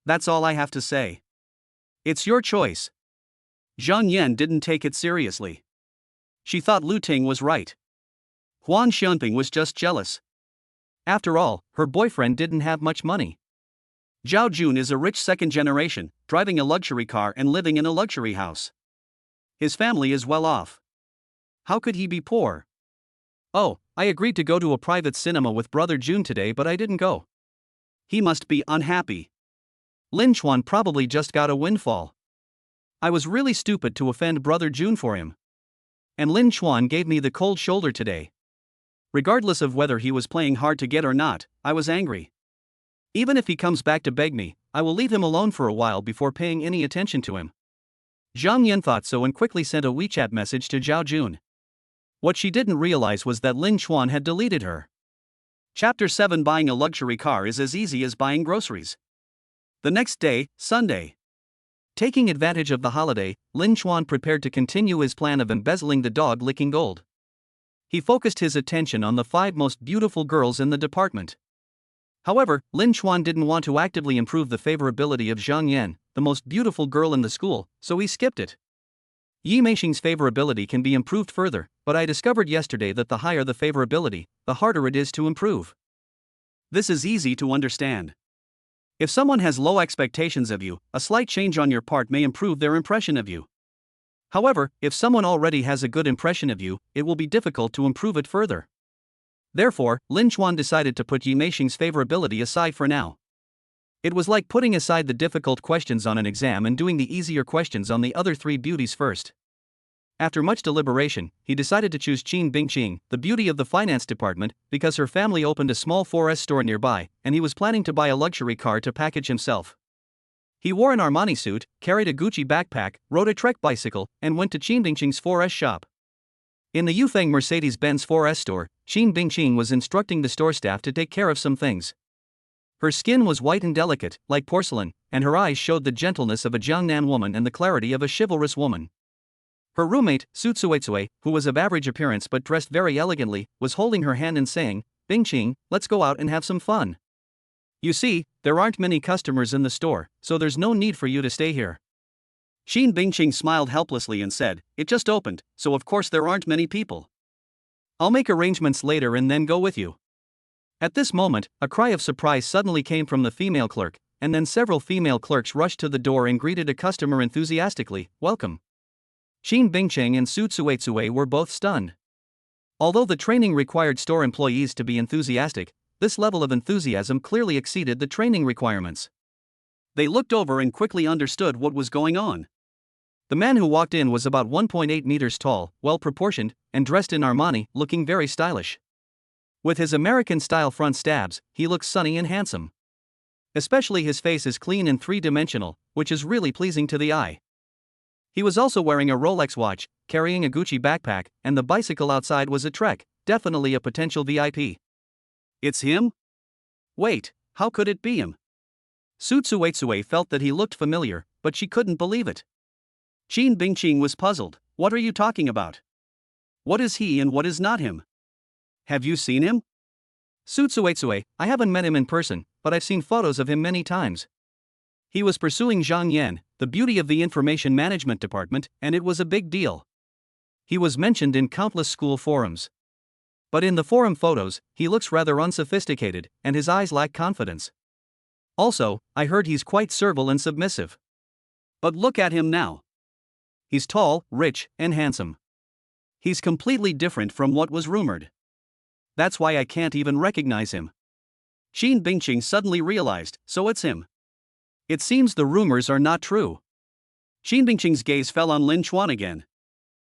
That's all I have to say. It's your choice. Zhang Yan didn't take it seriously. She thought Lu Ting was right. Huang Shangping was just jealous. After all, her boyfriend didn't have much money. Zhao Jun is a rich second generation, driving a luxury car and living in a luxury house. His family is well off. How could he be poor? Oh, I agreed to go to a private cinema with Brother Jun today, but I didn't go. He must be unhappy. Lin Chuan probably just got a windfall. I was really stupid to offend Brother Jun for him. And Lin Chuan gave me the cold shoulder today. Regardless of whether he was playing hard to get or not, I was angry. Even if he comes back to beg me, I will leave him alone for a while before paying any attention to him. Zhang Yan thought so and quickly sent a WeChat message to Zhao Jun. What she didn't realize was that Lin Chuan had deleted her. Chapter 7 Buying a luxury car is as easy as buying groceries. The next day, Sunday. Taking advantage of the holiday, Lin Chuan prepared to continue his plan of embezzling the dog-licking gold. He focused his attention on the 5 most beautiful girls in the department. However, Lin Chuan didn't want to actively improve the favorability of Zhang Yan, the most beautiful girl in the school, so he skipped it. Yi Meisheng's favorability can be improved further, but I discovered yesterday that the higher the favorability, the harder it is to improve. This is easy to understand. If someone has low expectations of you, a slight change on your part may improve their impression of you. However, if someone already has a good impression of you, it will be difficult to improve it further. Therefore, Lin Chuan decided to put Yi Meixing's favorability aside for now. It was like putting aside the difficult questions on an exam and doing the easier questions on the other three beauties first. After much deliberation, he decided to choose Qin Bingqing, the beauty of the finance department, because her family opened a small 4S store nearby, and he was planning to buy a luxury car to package himself. He wore an Armani suit, carried a Gucci backpack, rode a Trek bicycle, and went to Qin Bingqing's 4S shop. In the Yufeng Mercedes-Benz 4S store, Qin Bingqing was instructing the store staff to take care of some things. Her skin was white and delicate, like porcelain, and her eyes showed the gentleness of a Jiangnan woman and the clarity of a chivalrous woman. Her roommate, Su Tsuetsue, who was of average appearance but dressed very elegantly, was holding her hand and saying, "Bingqing, let's go out and have some fun. You see, there aren't many customers in the store, so there's no need for you to stay here." Qin Bingqing smiled helplessly and said, "It just opened, so of course there aren't many people. I'll make arrangements later and then go with you." At this moment, a cry of surprise suddenly came from the female clerk, and then several female clerks rushed to the door and greeted a customer enthusiastically, "Welcome." Qin Bingqing and Su Tsuetsue were both stunned. Although the training required store employees to be enthusiastic, this level of enthusiasm clearly exceeded the training requirements. They looked over and quickly understood what was going on. The man who walked in was about 1.8 meters tall, well-proportioned, and dressed in Armani, looking very stylish. With his American-style front stabs, he looks sunny and handsome. Especially his face is clean and three-dimensional, which is really pleasing to the eye. He was also wearing a Rolex watch, carrying a Gucci backpack, and the bicycle outside was a Trek, definitely a potential VIP. It's him? Wait, how could it be him? Su Tsuetsue felt that he looked familiar, but she couldn't believe it. Qin Bingqing was puzzled. What are you talking about? What is he and what is not him? Have you seen him? Su Tsuetsue, I haven't met him in person, but I've seen photos of him many times. He was pursuing Zhang Yan, the beauty of the information management department, and it was a big deal. He was mentioned in countless school forums. But in the forum photos, he looks rather unsophisticated, and his eyes lack confidence. Also, I heard he's quite servile and submissive. But look at him now. He's tall, rich, and handsome. He's completely different from what was rumored. That's why I can't even recognize him. Qin Bingqing suddenly realized, so it's him. It seems the rumors are not true. Qin Bingqing's gaze fell on Lin Chuan again.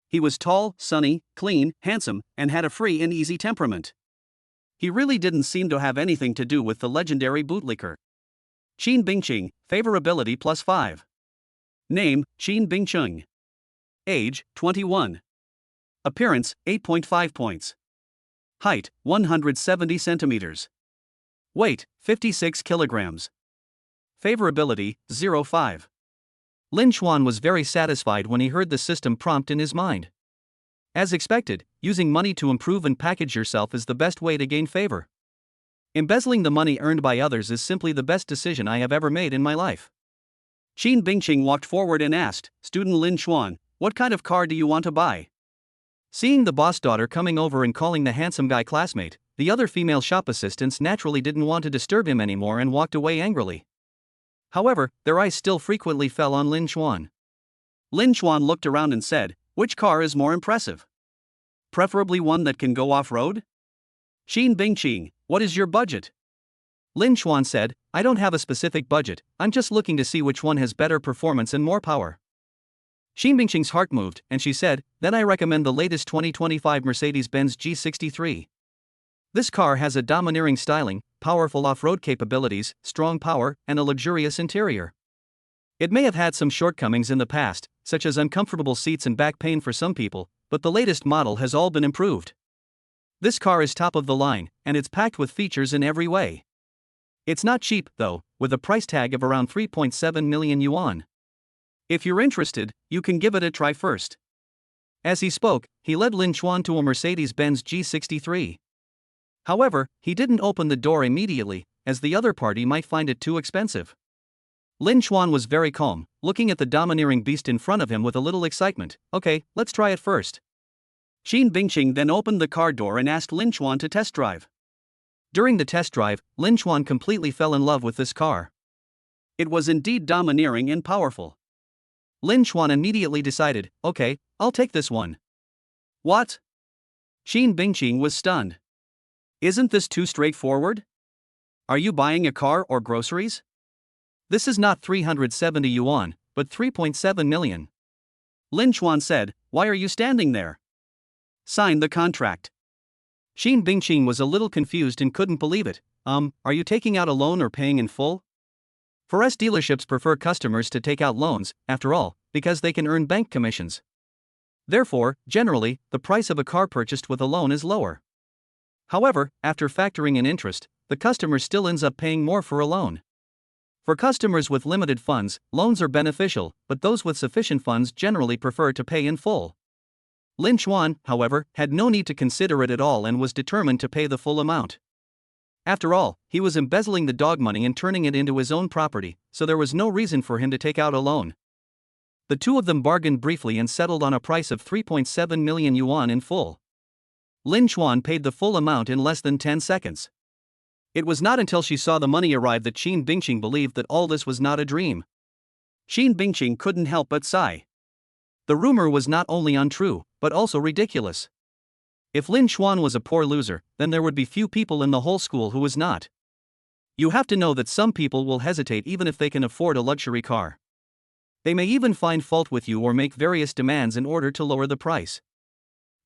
He was tall, sunny, clean, handsome, and had a free and easy temperament. He really didn't seem to have anything to do with the legendary bootlicker. Qin Bingqing, favorability +5. Name, Qin Bingqing. Age, 21. Appearance, 8.5 points. Height, 170 centimeters. Weight, 56 kilograms. Favorability, 0.5. Lin Chuan was very satisfied when he heard the system prompt in his mind. As expected, using money to improve and package yourself is the best way to gain favor. Embezzling the money earned by others is simply the best decision I have ever made in my life. Qin Bingqing walked forward and asked, "Student Lin Chuan, what kind of car do you want to buy?" Seeing the boss daughter coming over and calling the handsome guy classmate, the other female shop assistants naturally didn't want to disturb him anymore and walked away angrily. However, their eyes still frequently fell on Lin Chuan. Lin Chuan looked around and said, "Which car is more impressive? Preferably one that can go off-road?" Qin Bingqing, what is your budget? Lin Chuan said, "I don't have a specific budget, I'm just looking to see which one has better performance and more power." Qin Bingqing's heart moved, and she said, "Then I recommend the latest 2025 Mercedes-Benz G63. This car has a domineering styling, powerful off-road capabilities, strong power, and a luxurious interior. It may have had some shortcomings in the past, such as uncomfortable seats and back pain for some people, but the latest model has all been improved. This car is top of the line, and it's packed with features in every way. It's not cheap, though, with a price tag of around 3.7 million yuan. If you're interested, you can give it a try first." As he spoke, he led Lin Chuan to a Mercedes-Benz G63. However, he didn't open the door immediately, as the other party might find it too expensive. Lin Chuan was very calm, looking at the domineering beast in front of him with a little excitement. "Okay, let's try it first." Qin Bingqing then opened the car door and asked Lin Chuan to test drive. During the test drive, Lin Chuan completely fell in love with this car. It was indeed domineering and powerful. Lin Chuan immediately decided, okay, I'll take this one. What? Qin Bingqing was stunned. Isn't this too straightforward? Are you buying a car or groceries? This is not 370 yuan, but 3.7 million. Lin Chuan said, why are you standing there? Sign the contract. Qin Bingqing was a little confused and couldn't believe it. Are you taking out a loan or paying in full? For us, dealerships prefer customers to take out loans, after all, because they can earn bank commissions. Therefore, generally, the price of a car purchased with a loan is lower. However, after factoring in interest, the customer still ends up paying more for a loan. For customers with limited funds, loans are beneficial, but those with sufficient funds generally prefer to pay in full. Lin Chuan, however, had no need to consider it at all and was determined to pay the full amount. After all, he was embezzling the dog money and turning it into his own property, so there was no reason for him to take out a loan. The two of them bargained briefly and settled on a price of 3.7 million yuan in full. Lin Chuan paid the full amount in less than 10 seconds. It was not until she saw the money arrive that Qin Bingqing believed that all this was not a dream. Qin Bingqing couldn't help but sigh. The rumor was not only untrue, but also ridiculous. If Lin Chuan was a poor loser, then there would be few people in the whole school who was not. You have to know that some people will hesitate even if they can afford a luxury car. They may even find fault with you or make various demands in order to lower the price.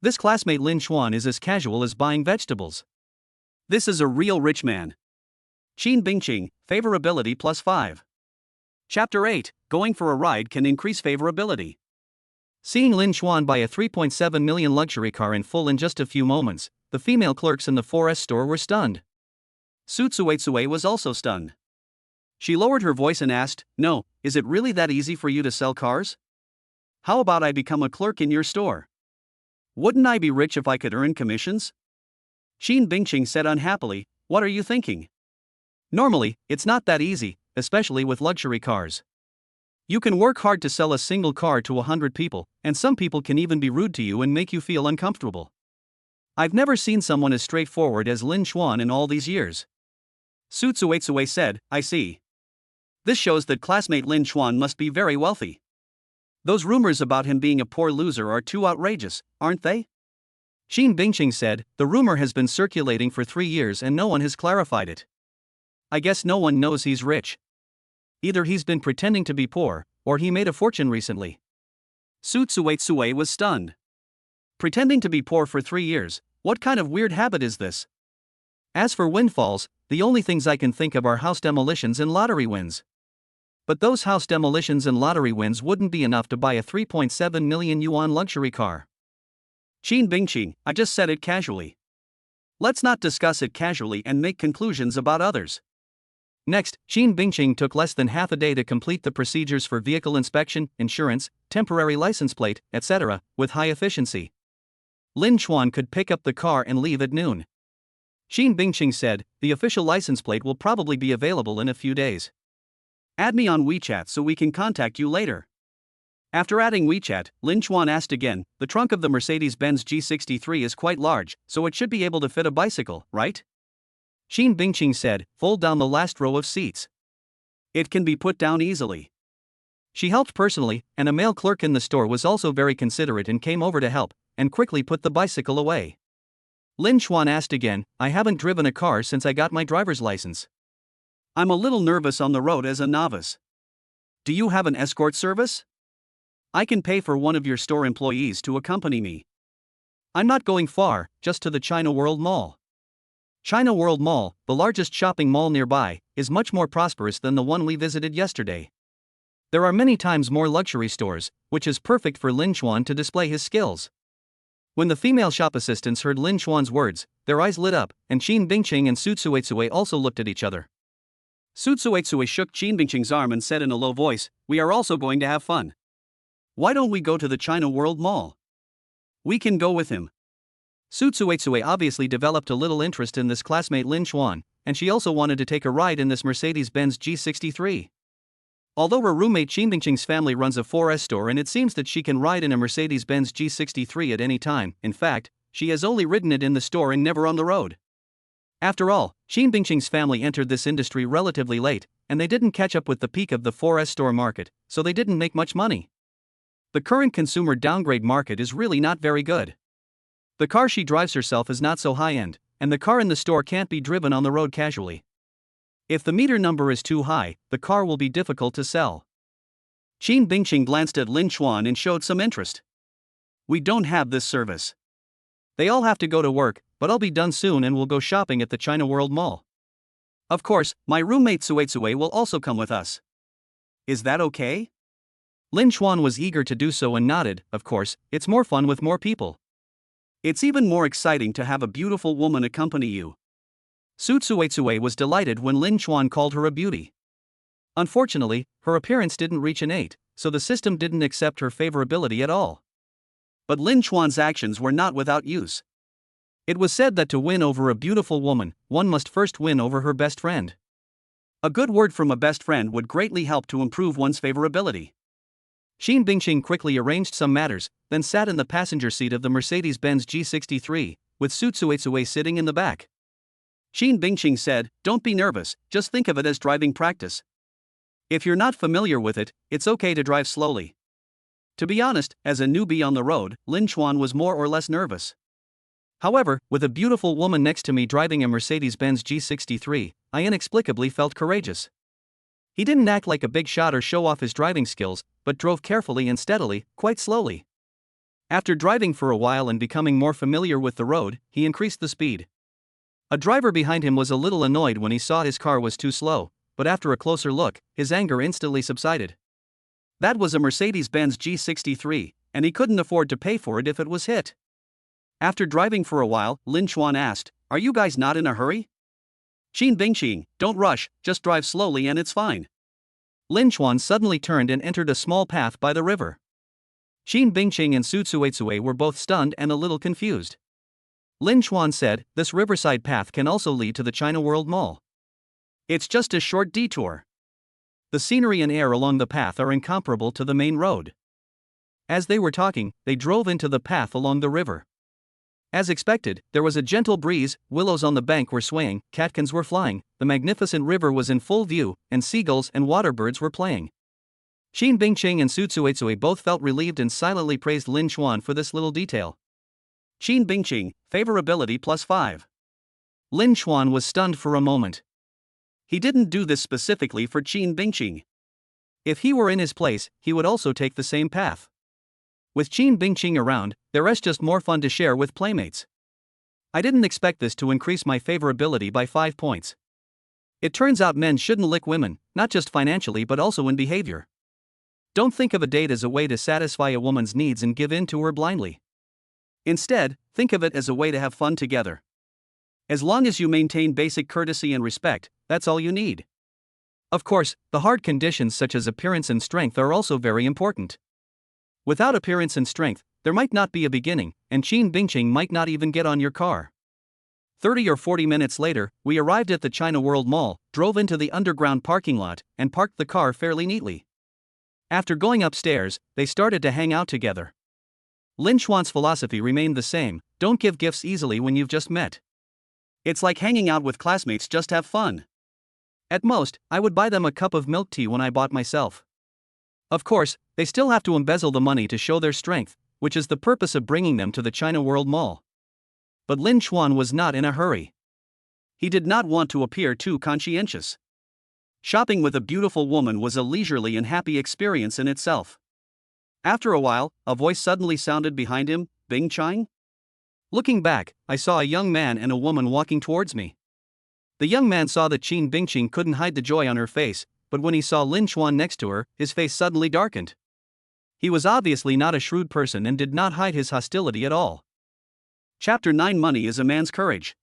This classmate Lin Chuan is as casual as buying vegetables. This is a real rich man. Qin Bingqing, favorability +5. Chapter 8, going for a ride can increase favorability. Seeing Lin Chuan buy a 3.7 million luxury car in full in just a few moments, the female clerks in the 4S store were stunned. Su Tsui was also stunned. She lowered her voice and asked, no, is it really that easy for you to sell cars? How about I become a clerk in your store? Wouldn't I be rich if I could earn commissions? Qin Bingqing said unhappily, what are you thinking? Normally, it's not that easy, especially with luxury cars. You can work hard to sell a single car to 100 people, and some people can even be rude to you and make you feel uncomfortable. I've never seen someone as straightforward as Lin Chuan in all these years. Su Tsui said, I see. This shows that classmate Lin Chuan must be very wealthy. Those rumors about him being a poor loser are too outrageous, aren't they? Qin Bingqing said, the rumor has been circulating for 3 years and no one has clarified it. I guess no one knows he's rich. Either he's been pretending to be poor, or he made a fortune recently. Su Tsui was stunned. Pretending to be poor for 3 years, what kind of weird habit is this? As for windfalls, the only things I can think of are house demolitions and lottery wins. But those house demolitions and lottery wins wouldn't be enough to buy a 3.7 million yuan luxury car. Qin Bingqing, I just said it casually. Let's not discuss it casually and make conclusions about others. Next, Qin Bingqing took less than half a day to complete the procedures for vehicle inspection, insurance, temporary license plate, etc., with high efficiency. Lin Chuan could pick up the car and leave at noon. Qin Bingqing said, the official license plate will probably be available in a few days. Add me on WeChat so we can contact you later. After adding WeChat, Lin Chuan asked again, the trunk of the Mercedes-Benz G63 is quite large, so it should be able to fit a bicycle, right? Qin Bingqing said, fold down the last row of seats. It can be put down easily. She helped personally, and a male clerk in the store was also very considerate and came over to help, and quickly put the bicycle away. Lin Chuan asked again, I haven't driven a car since I got my driver's license. I'm a little nervous on the road as a novice. Do you have an escort service? I can pay for one of your store employees to accompany me. I'm not going far, just to the China World Mall. China World Mall, the largest shopping mall nearby, is much more prosperous than the one we visited yesterday. There are many times more luxury stores, which is perfect for Lin Chuan to display his skills. When the female shop assistants heard Lin Chuan's words, their eyes lit up, and Qin Bingqing and Su Tsui also looked at each other. Su Tsui shook Qin Bingqing's arm and said in a low voice, we are also going to have fun. Why don't we go to the China World Mall? We can go with him. Su Tsui obviously developed a little interest in this classmate Lin Chuan, and she also wanted to take a ride in this Mercedes-Benz G63. Although her roommate Qin Bingqing's family runs a 4S store and it seems that she can ride in a Mercedes-Benz G63 at any time, in fact, she has only ridden it in the store and never on the road. After all, Qin Bingqing's family entered this industry relatively late, and they didn't catch up with the peak of the 4S store market, so they didn't make much money. The current consumer downgrade market is really not very good. The car she drives herself is not so high-end, and the car in the store can't be driven on the road casually. If the meter number is too high, the car will be difficult to sell. Qin Bingqing glanced at Lin Chuan and showed some interest. We don't have this service. They all have to go to work, but I'll be done soon and we'll go shopping at the China World Mall. Of course, my roommate Suetsue will also come with us. Is that okay? Lin Chuan was eager to do so and nodded. Of course, it's more fun with more people. It's even more exciting to have a beautiful woman accompany you. Su Suetsue was delighted when Lin Chuan called her a beauty. Unfortunately, her appearance didn't reach an 8, so the system didn't accept her favorability at all. But Lin Chuan's actions were not without use. It was said that to win over a beautiful woman, one must first win over her best friend. A good word from a best friend would greatly help to improve one's favorability. Qin Bingqing quickly arranged some matters, then sat in the passenger seat of the Mercedes-Benz G63, with Su Suetsue sitting in the back. Qin Bingqing said, "Don't be nervous, just think of it as driving practice. If you're not familiar with it, it's okay to drive slowly." To be honest, as a newbie on the road, Lin Chuan was more or less nervous. However, with a beautiful woman next to me driving a Mercedes-Benz G63, I inexplicably felt courageous. He didn't act like a big shot or show off his driving skills, but drove carefully and steadily, quite slowly. After driving for a while and becoming more familiar with the road, he increased the speed. A driver behind him was a little annoyed when he saw his car was too slow, but after a closer look, his anger instantly subsided. That was a Mercedes-Benz G63, and he couldn't afford to pay for it if it was hit. After driving for a while, Lin Chuan asked, "Are you guys not in a hurry?" "Qin Bingqing, don't rush, just drive slowly and it's fine." Lin Chuan suddenly turned and entered a small path by the river. Qin Bingqing and Su Suetsue were both stunned and a little confused. Lin Chuan said, "This riverside path can also lead to the China World Mall. It's just a short detour." The scenery and air along the path are incomparable to the main road. As they were talking, they drove into the path along the river. As expected, there was a gentle breeze, willows on the bank were swaying, catkins were flying, the magnificent river was in full view, and seagulls and waterbirds were playing. Qin Bingqing and Su Suetsue both felt relieved and silently praised Lin Chuan for this little detail. Qin Bingqing, favorability +5. Lin Chuan was stunned for a moment. He didn't do this specifically for Qin Bingqing. If he were in his place, he would also take the same path. With Qin Bingqing around, there's just more fun to share with playmates. I didn't expect this to increase my favorability by 5 points. It turns out men shouldn't lick women, not just financially but also in behavior. Don't think of a date as a way to satisfy a woman's needs and give in to her blindly. Instead, think of it as a way to have fun together. As long as you maintain basic courtesy and respect, that's all you need. Of course, the hard conditions such as appearance and strength are also very important. Without appearance and strength, there might not be a beginning, and Qin Bingqing might not even get on your car. 30 or 40 minutes later, we arrived at the China World Mall, drove into the underground parking lot, and parked the car fairly neatly. After going upstairs, they started to hang out together. Lin Chuan's philosophy remained the same: don't give gifts easily when you've just met. It's like hanging out with classmates, just have fun. At most, I would buy them a cup of milk tea when I bought myself. Of course, they still have to embezzle the money to show their strength, which is the purpose of bringing them to the China World Mall. But Lin Chuan was not in a hurry. He did not want to appear too conscientious. Shopping with a beautiful woman was a leisurely and happy experience in itself. After a while, a voice suddenly sounded behind him, "Bingqing?" Looking back, I saw a young man and a woman walking towards me. The young man saw that Qin Bingqing couldn't hide the joy on her face, but when he saw Lin Chuan next to her, his face suddenly darkened. He was obviously not a shrewd person and did not hide his hostility at all. Chapter 9: Money is a man's courage.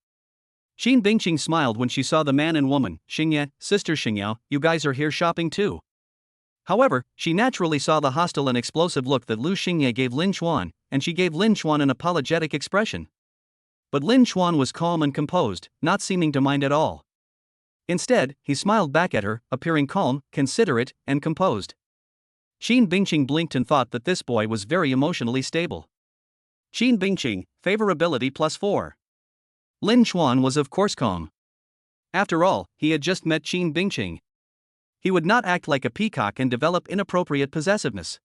Qin Bingqing smiled when she saw the man and woman. "Xingye, sister Xingyao, you guys are here shopping too." However, she naturally saw the hostile and explosive look that Lu Xingye gave Lin Chuan, and she gave Lin Chuan an apologetic expression. But Lin Chuan was calm and composed, not seeming to mind at all. Instead, he smiled back at her, appearing calm, considerate, and composed. Qin Bingqing blinked and thought that this boy was very emotionally stable. Qin Bingqing, favorability +4. Lin Chuan was of course calm. After all, he had just met Qin Bingqing. He would not act like a peacock and develop inappropriate possessiveness.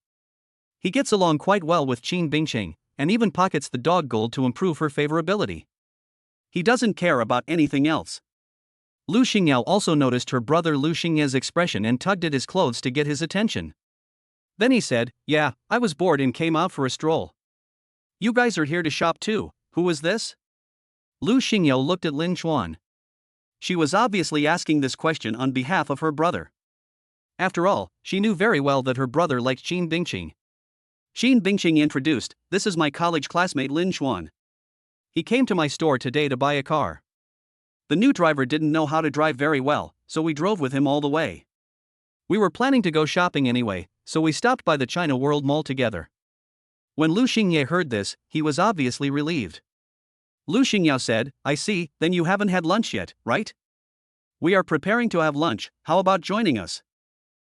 He gets along quite well with Qin Bingqing, and even pockets the dog gold to improve her favorability. He doesn't care about anything else. Lu Xingyao also noticed her brother Lu Xingye's expression and tugged at his clothes to get his attention. Then he said, "Yeah, I was bored and came out for a stroll." "You guys are here to shop too, who is this?" Lu Xingyao looked at Lin Chuan. She was obviously asking this question on behalf of her brother. After all, she knew very well that her brother liked Qin Bingqing. Qin Bingqing introduced, "This is my college classmate Lin Chuan. He came to my store today to buy a car. The new driver didn't know how to drive very well, so we drove with him all the way. We were planning to go shopping anyway, so we stopped by the China World Mall together." When Lu Xingye heard this, he was obviously relieved. Lu Xingyao said, "I see, then you haven't had lunch yet, right? We are preparing to have lunch, how about joining us?"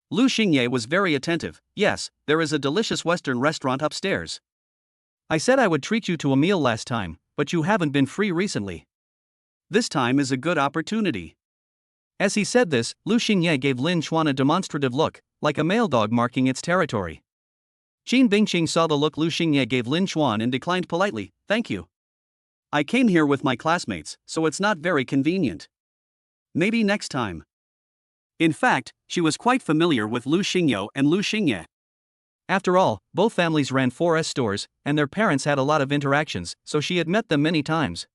Lu Xingye was very attentive. "Yes, there is a delicious Western restaurant upstairs. I said I would treat you to a meal last time, but you haven't been free recently. This time is a good opportunity." As he said this, Lu Xingye gave Lin Chuan a demonstrative look, like a male dog marking its territory. Qin Bingqing saw the look Lu Xingye gave Lin Chuan and declined politely, "Thank you. I came here with my classmates, so it's not very convenient. Maybe next time." In fact, she was quite familiar with Lu Xingyao and Lu Xingye. After all, both families ran 4S stores, and their parents had a lot of interactions, so she had met them many times.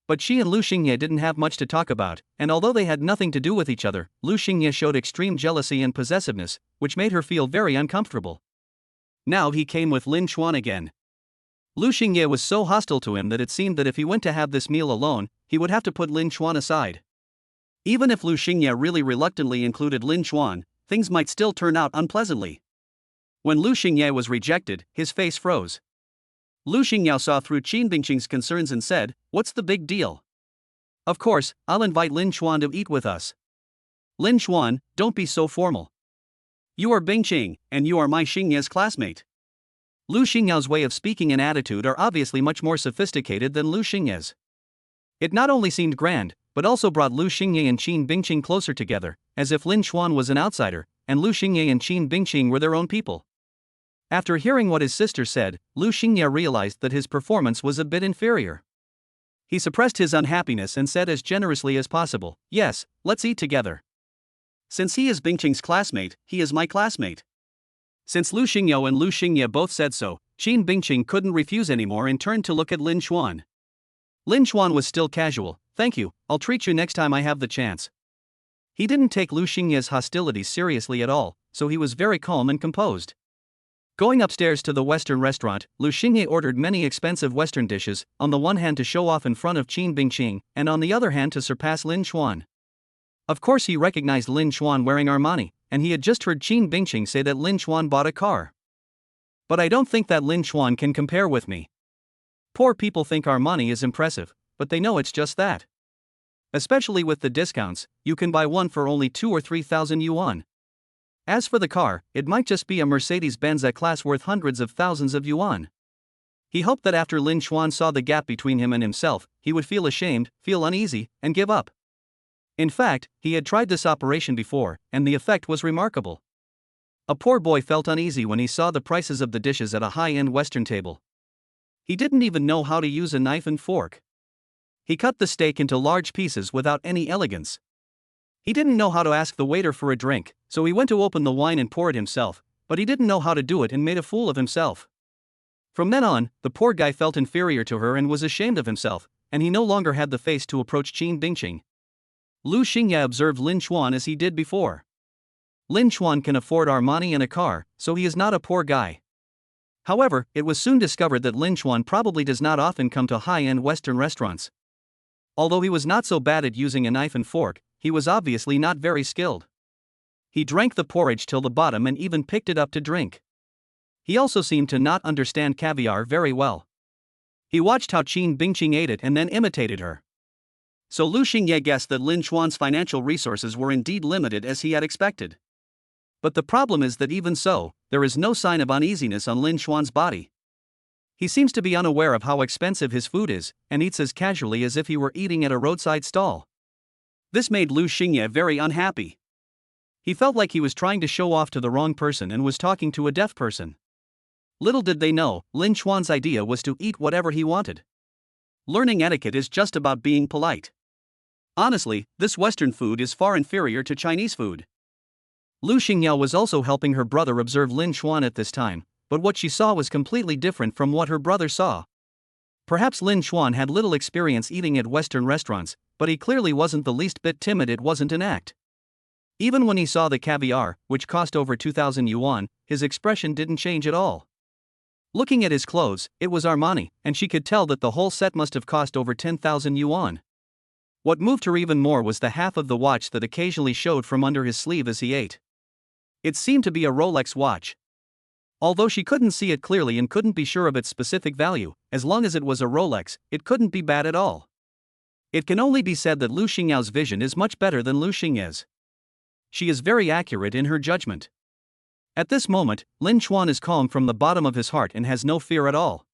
But she and Lu Xingye didn't have much to talk about, and although they had nothing to do with each other, Lu Xingye showed extreme jealousy and possessiveness, which made her feel very uncomfortable. Now he came with Lin Chuan again. Lu Xingye was so hostile to him that it seemed that if he went to have this meal alone, he would have to put Lin Chuan aside. Even if Lu Xingye really reluctantly included Lin Chuan, things might still turn out unpleasantly. When Lu Xingye was rejected, his face froze. Lu Xingyao saw through Qin Bingqing's concerns and said, "What's the big deal? Of course, I'll invite Lin Chuan to eat with us." "Lin Chuan, don't be so formal. You are Bingqing, and you are my Xingye's classmate." Lu Xingyao's way of speaking and attitude are obviously much more sophisticated than Lu Xingye's. It not only seemed grand, but also brought Lu Xingye and Qin Bingqing closer together, as if Lin Chuan was an outsider, and Lu Xingye and Qin Bingqing were their own people. After hearing what his sister said, Lu Xingye realized that his performance was a bit inferior. He suppressed his unhappiness and said as generously as possible, "Yes, let's eat together. Since he is Bingqing's classmate, he is my classmate." Since Lu Xingyao and Lu Xingye both said so, Qin Bingqing couldn't refuse anymore and turned to look at Lin Chuan. Lin Chuan was still casual. "Thank you, I'll treat you next time I have the chance." He didn't take Lu Xingye's hostilities seriously at all, so he was very calm and composed. Going upstairs to the Western restaurant, Lu Xingye ordered many expensive Western dishes, on the one hand to show off in front of Qin Bingqing, and on the other hand to surpass Lin Chuan. Of course he recognized Lin Chuan wearing Armani, and he had just heard Qin Bingqing say that Lin Chuan bought a car. "But I don't think that Lin Chuan can compare with me. Poor people think Armani is impressive, but they know it's just that. Especially with the discounts, you can buy one for only 2 or 3,000 yuan. As for the car, it might just be a Mercedes-Benz class worth hundreds of thousands of yuan." He hoped that after Lin Chuan saw the gap between him and himself, he would feel ashamed, feel uneasy, and give up. In fact, he had tried this operation before, and the effect was remarkable. A poor boy felt uneasy when he saw the prices of the dishes at a high-end Western table. He didn't even know how to use a knife and fork. He cut the steak into large pieces without any elegance. He didn't know how to ask the waiter for a drink, so he went to open the wine and pour it himself, but he didn't know how to do it and made a fool of himself. From then on, the poor guy felt inferior to her and was ashamed of himself, and he no longer had the face to approach Qin Bingqing. Lu Xingye observed Lin Chuan as he did before. Lin Chuan can afford Armani and a car, so he is not a poor guy. However, it was soon discovered that Lin Chuan probably does not often come to high-end Western restaurants. Although he was not so bad at using a knife and fork, he was obviously not very skilled. He drank the porridge till the bottom and even picked it up to drink. He also seemed to not understand caviar very well. He watched how Qin Bingqing ate it and then imitated her. So Lu Xingye guessed that Lin Chuan's financial resources were indeed limited as he had expected. But the problem is that even so, there is no sign of uneasiness on Lin Chuan's body. He seems to be unaware of how expensive his food is, and eats as casually as if he were eating at a roadside stall. This made Lu Xingye very unhappy. He felt like he was trying to show off to the wrong person and was talking to a deaf person. Little did they know, Lin Chuan's idea was to eat whatever he wanted. Learning etiquette is just about being polite. Honestly, this Western food is far inferior to Chinese food. Lu Xingyao was also helping her brother observe Lin Chuan at this time, but what she saw was completely different from what her brother saw. Perhaps Lin Chuan had little experience eating at Western restaurants, but he clearly wasn't the least bit timid. It wasn't an act. Even when he saw the caviar, which cost over 2,000 yuan, his expression didn't change at all. Looking at his clothes, it was Armani, and she could tell that the whole set must have cost over 10,000 yuan. What moved her even more was the half of the watch that occasionally showed from under his sleeve as he ate. It seemed to be a Rolex watch. Although she couldn't see it clearly and couldn't be sure of its specific value, as long as it was a Rolex, it couldn't be bad at all. It can only be said that Lu Xingyao's vision is much better than Lu Xingye's. She is very accurate in her judgment. At this moment, Lin Chuan is calm from the bottom of his heart and has no fear at all.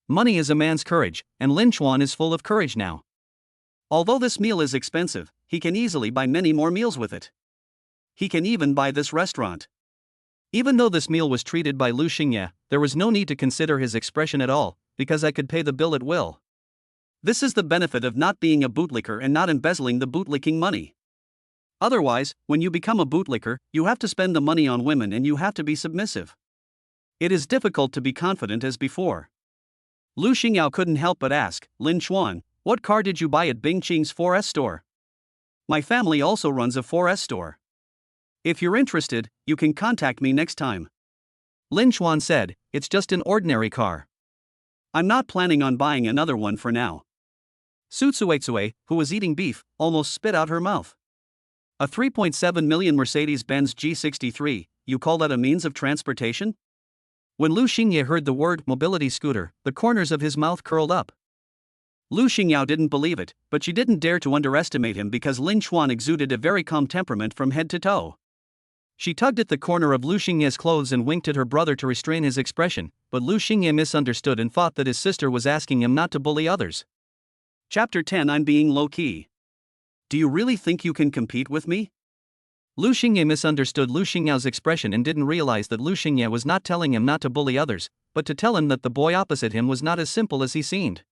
Money is a man's courage, and Lin Chuan is full of courage now. Although this meal is expensive, he can easily buy many more meals with it. He can even buy this restaurant. Even though this meal was treated by Lu Xingye, there was no need to consider his expression at all, because I could pay the bill at will. This is the benefit of not being a bootlicker and not embezzling the bootlicking money. Otherwise, when you become a bootlicker, you have to spend the money on women and you have to be submissive. It is difficult to be confident as before. Lu Xingyao couldn't help but ask, Lin Chuan, what car did you buy at Bingqing's 4S store? My family also runs a 4S store. If you're interested, you can contact me next time. Lin Chuan said, it's just an ordinary car. I'm not planning on buying another one for now. Su Tsuetsue, who was eating beef, almost spit out her mouth. A 3.7 million Mercedes-Benz G63, you call that a means of transportation? When Lu Xingye heard the word mobility scooter, the corners of his mouth curled up. Lu Xingyao didn't believe it, but she didn't dare to underestimate him because Lin Chuan exuded a very calm temperament from head to toe. She tugged at the corner of Lu Xingye's clothes and winked at her brother to restrain his expression, but Lu Xingye misunderstood and thought that his sister was asking him not to bully others. Chapter 10 I'm being low-key. Do you really think you can compete with me? Lu Xingye misunderstood Lu Xingyao's expression and didn't realize that Lu Xingye was not telling him not to bully others, but to tell him that the boy opposite him was not as simple as he seemed.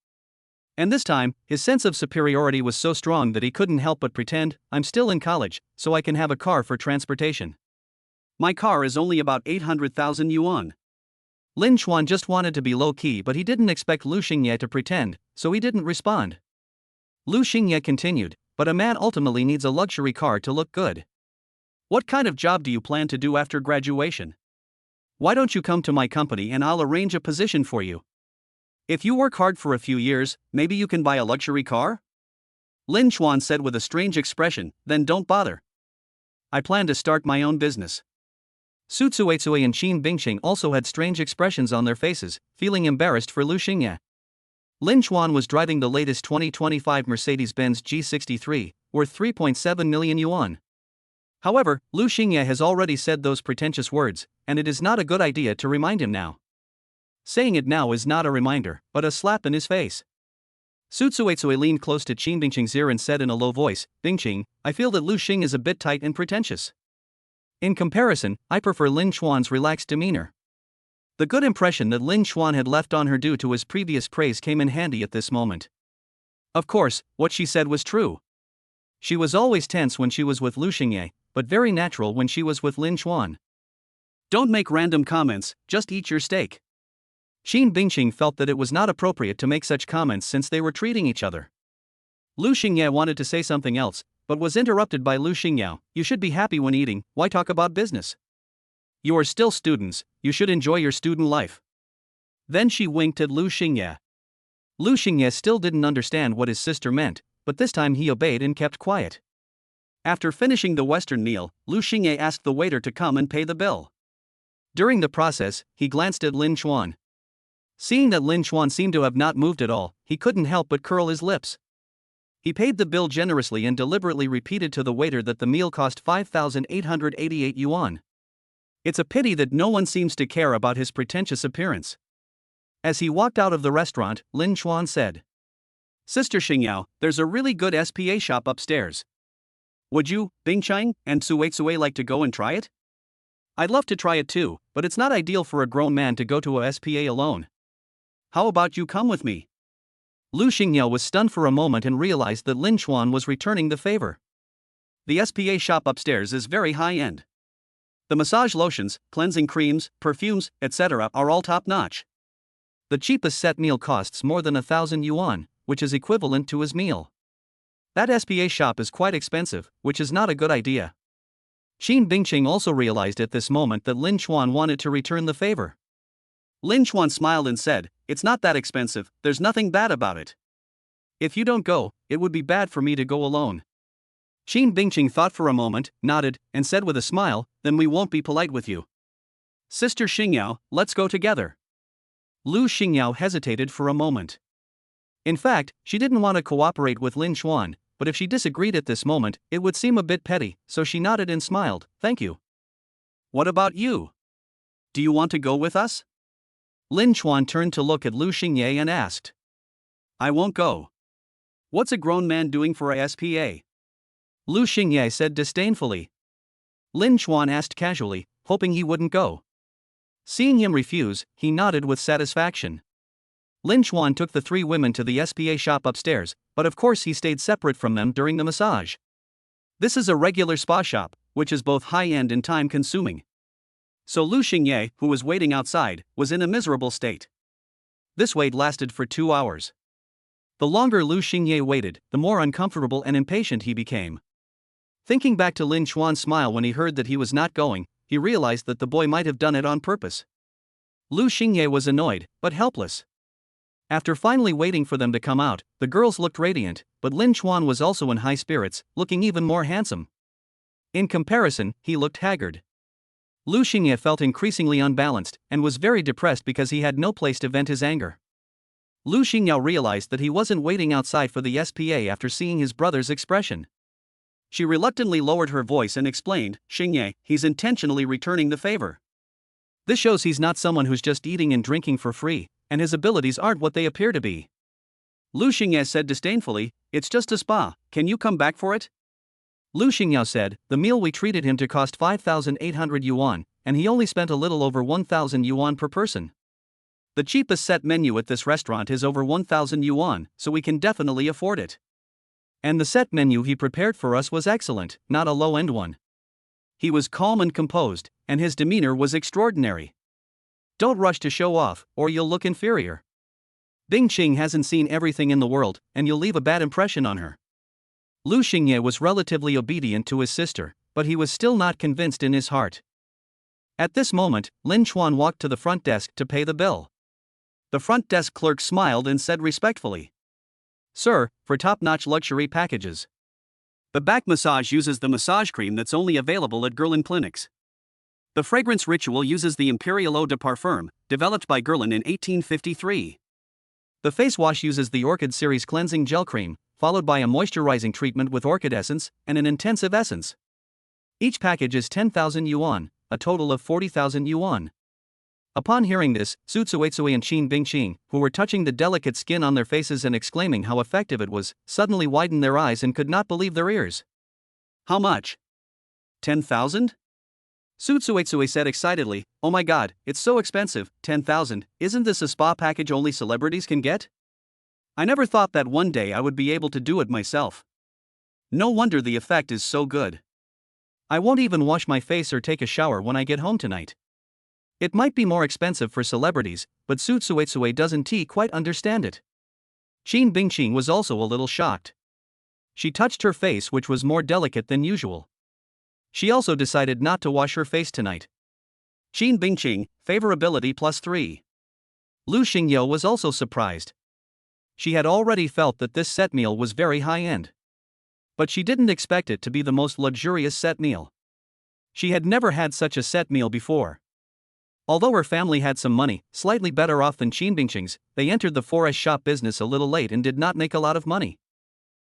And this time, his sense of superiority was so strong that he couldn't help but pretend, I'm still in college, so I can have a car for transportation. My car is only about 800,000 yuan. Lin Chuan just wanted to be low-key, but he didn't expect Lu Xingye to pretend, so he didn't respond. Lu Xingye continued, but a man ultimately needs a luxury car to look good. What kind of job do you plan to do after graduation? Why don't you come to my company and I'll arrange a position for you? If you work hard for a few years, maybe you can buy a luxury car? Lin Chuan said with a strange expression, then don't bother. I plan to start my own business. Su Tsuetsue and Qin Bingqing also had strange expressions on their faces, feeling embarrassed for Lu Xingye. Lin Chuan was driving the latest 2025 Mercedes-Benz G63, worth 3.7 million yuan. However, Lu Xingye has already said those pretentious words, and it is not a good idea to remind him now. Saying it now is not a reminder, but a slap in his face. Su Tsuetsue leaned close to Qin Bingqing's ear and said in a low voice, Bingqing, I feel that Lu Xing is a bit tight and pretentious. In comparison, I prefer Lin Chuan's relaxed demeanor. The good impression that Lin Chuan had left on her due to his previous praise came in handy at this moment. Of course, what she said was true. She was always tense when she was with Lu Xingye, but very natural when she was with Lin Chuan. Don't make random comments, just eat your steak. Qin Bingqing felt that it was not appropriate to make such comments since they were treating each other. Lu Xingye wanted to say something else, but was interrupted by Lu Xingyao. You should be happy when eating, why talk about business? You are still students, you should enjoy your student life. Then she winked at Lu Xingye. Lu Xingye still didn't understand what his sister meant, but this time he obeyed and kept quiet. After finishing the Western meal, Lu Xingye asked the waiter to come and pay the bill. During the process, he glanced at Lin Chuan. Seeing that Lin Chuan seemed to have not moved at all, he couldn't help but curl his lips. He paid the bill generously and deliberately repeated to the waiter that the meal cost 5,888 yuan. It's a pity that no one seems to care about his pretentious appearance. As he walked out of the restaurant, Lin Chuan said, Sister Xingyao, there's a really good SPA shop upstairs. Would you, Bingchang, and Suetsue like to go and try it? I'd love to try it too, but it's not ideal for a grown man to go to a SPA alone. How about you come with me? Lu Xingyao was stunned for a moment and realized that Lin Chuan was returning the favor. The SPA shop upstairs is very high-end. The massage lotions, cleansing creams, perfumes, etc. are all top-notch. The cheapest set meal costs more than 1,000 yuan, which is equivalent to his meal. That SPA shop is quite expensive, which is not a good idea. Qin Bingqing also realized at this moment that Lin Chuan wanted to return the favor. Lin Chuan smiled and said, "It's not that expensive, there's nothing bad about it. If you don't go, it would be bad for me to go alone." Qin Bingqing thought for a moment, nodded, and said with a smile, "Then we won't be polite with you. Sister Xingyao, let's go together." Lu Xingyao hesitated for a moment. In fact, she didn't want to cooperate with Lin Chuan, but if she disagreed at this moment, it would seem a bit petty, so she nodded and smiled, "Thank you." "What about you? Do you want to go with us?" Lin Chuan turned to look at Lu Xingye and asked. "I won't go. What's a grown man doing for a SPA?" Lu Xingye said disdainfully. Lin Chuan asked casually, hoping he wouldn't go. Seeing him refuse, he nodded with satisfaction. Lin Chuan took the three women to the SPA shop upstairs, but of course he stayed separate from them during the massage. This is a regular spa shop, which is both high-end and time-consuming. So Lu Xingye, who was waiting outside, was in a miserable state. This wait lasted for 2 hours. The longer Lu Xingye waited, the more uncomfortable and impatient he became. Thinking back to Lin Chuan's smile when he heard that he was not going, he realized that the boy might have done it on purpose. Lu Xingye was annoyed, but helpless. After finally waiting for them to come out, the girls looked radiant, but Lin Chuan was also in high spirits, looking even more handsome. In comparison, he looked haggard. Lu Xingye felt increasingly unbalanced, and was very depressed because he had no place to vent his anger. Lu Xingyao realized that he wasn't waiting outside for the SPA after seeing his brother's expression. She reluctantly lowered her voice and explained, "Xingye, he's intentionally returning the favor. This shows he's not someone who's just eating and drinking for free, and his abilities aren't what they appear to be." Lu Xingye said disdainfully, "It's just a spa, can you come back for it?" Lu Xingyao said, "The meal we treated him to cost 5,800 yuan, and he only spent a little over 1,000 yuan per person. The cheapest set menu at this restaurant is over 1,000 yuan, so we can definitely afford it. And the set menu he prepared for us was excellent, not a low-end one." He was calm and composed, and his demeanor was extraordinary. "Don't rush to show off, or you'll look inferior. Bingqing hasn't seen everything in the world, and you'll leave a bad impression on her." Lu Xingye was relatively obedient to his sister, but he was still not convinced in his heart. At this moment, Lin Chuan walked to the front desk to pay the bill. The front desk clerk smiled and said respectfully, "Sir, for top-notch luxury packages. The back massage uses the massage cream that's only available at Guerlain clinics. The fragrance ritual uses the Imperial Eau de Parfum, developed by Guerlain in 1853. The face wash uses the Orchid Series cleansing gel cream, followed by a moisturizing treatment with orchid essence and an intensive essence. Each package is 10,000 yuan, a total of 40,000 yuan." Upon hearing this, Su Tsuetsui and Qin Bingqing, who were touching the delicate skin on their faces and exclaiming how effective it was, suddenly widened their eyes and could not believe their ears. "How much? 10,000? Su Tsuetsui said excitedly, "Oh my god, it's so expensive, 10,000, isn't this a spa package only celebrities can get? I never thought that one day I would be able to do it myself. No wonder the effect is so good. I won't even wash my face or take a shower when I get home tonight. It might be more expensive for celebrities, but Su Tsuetsui doesn't quite understand it." Qin Bingqing was also a little shocked. She touched her face, which was more delicate than usual. She also decided not to wash her face tonight. Qin Bingqing, favorability +3. Lu Xingye was also surprised. She had already felt that this set meal was very high-end. But she didn't expect it to be the most luxurious set meal. She had never had such a set meal before. Although her family had some money, slightly better off than Qin Bingqing's, they entered the forest shop business a little late and did not make a lot of money.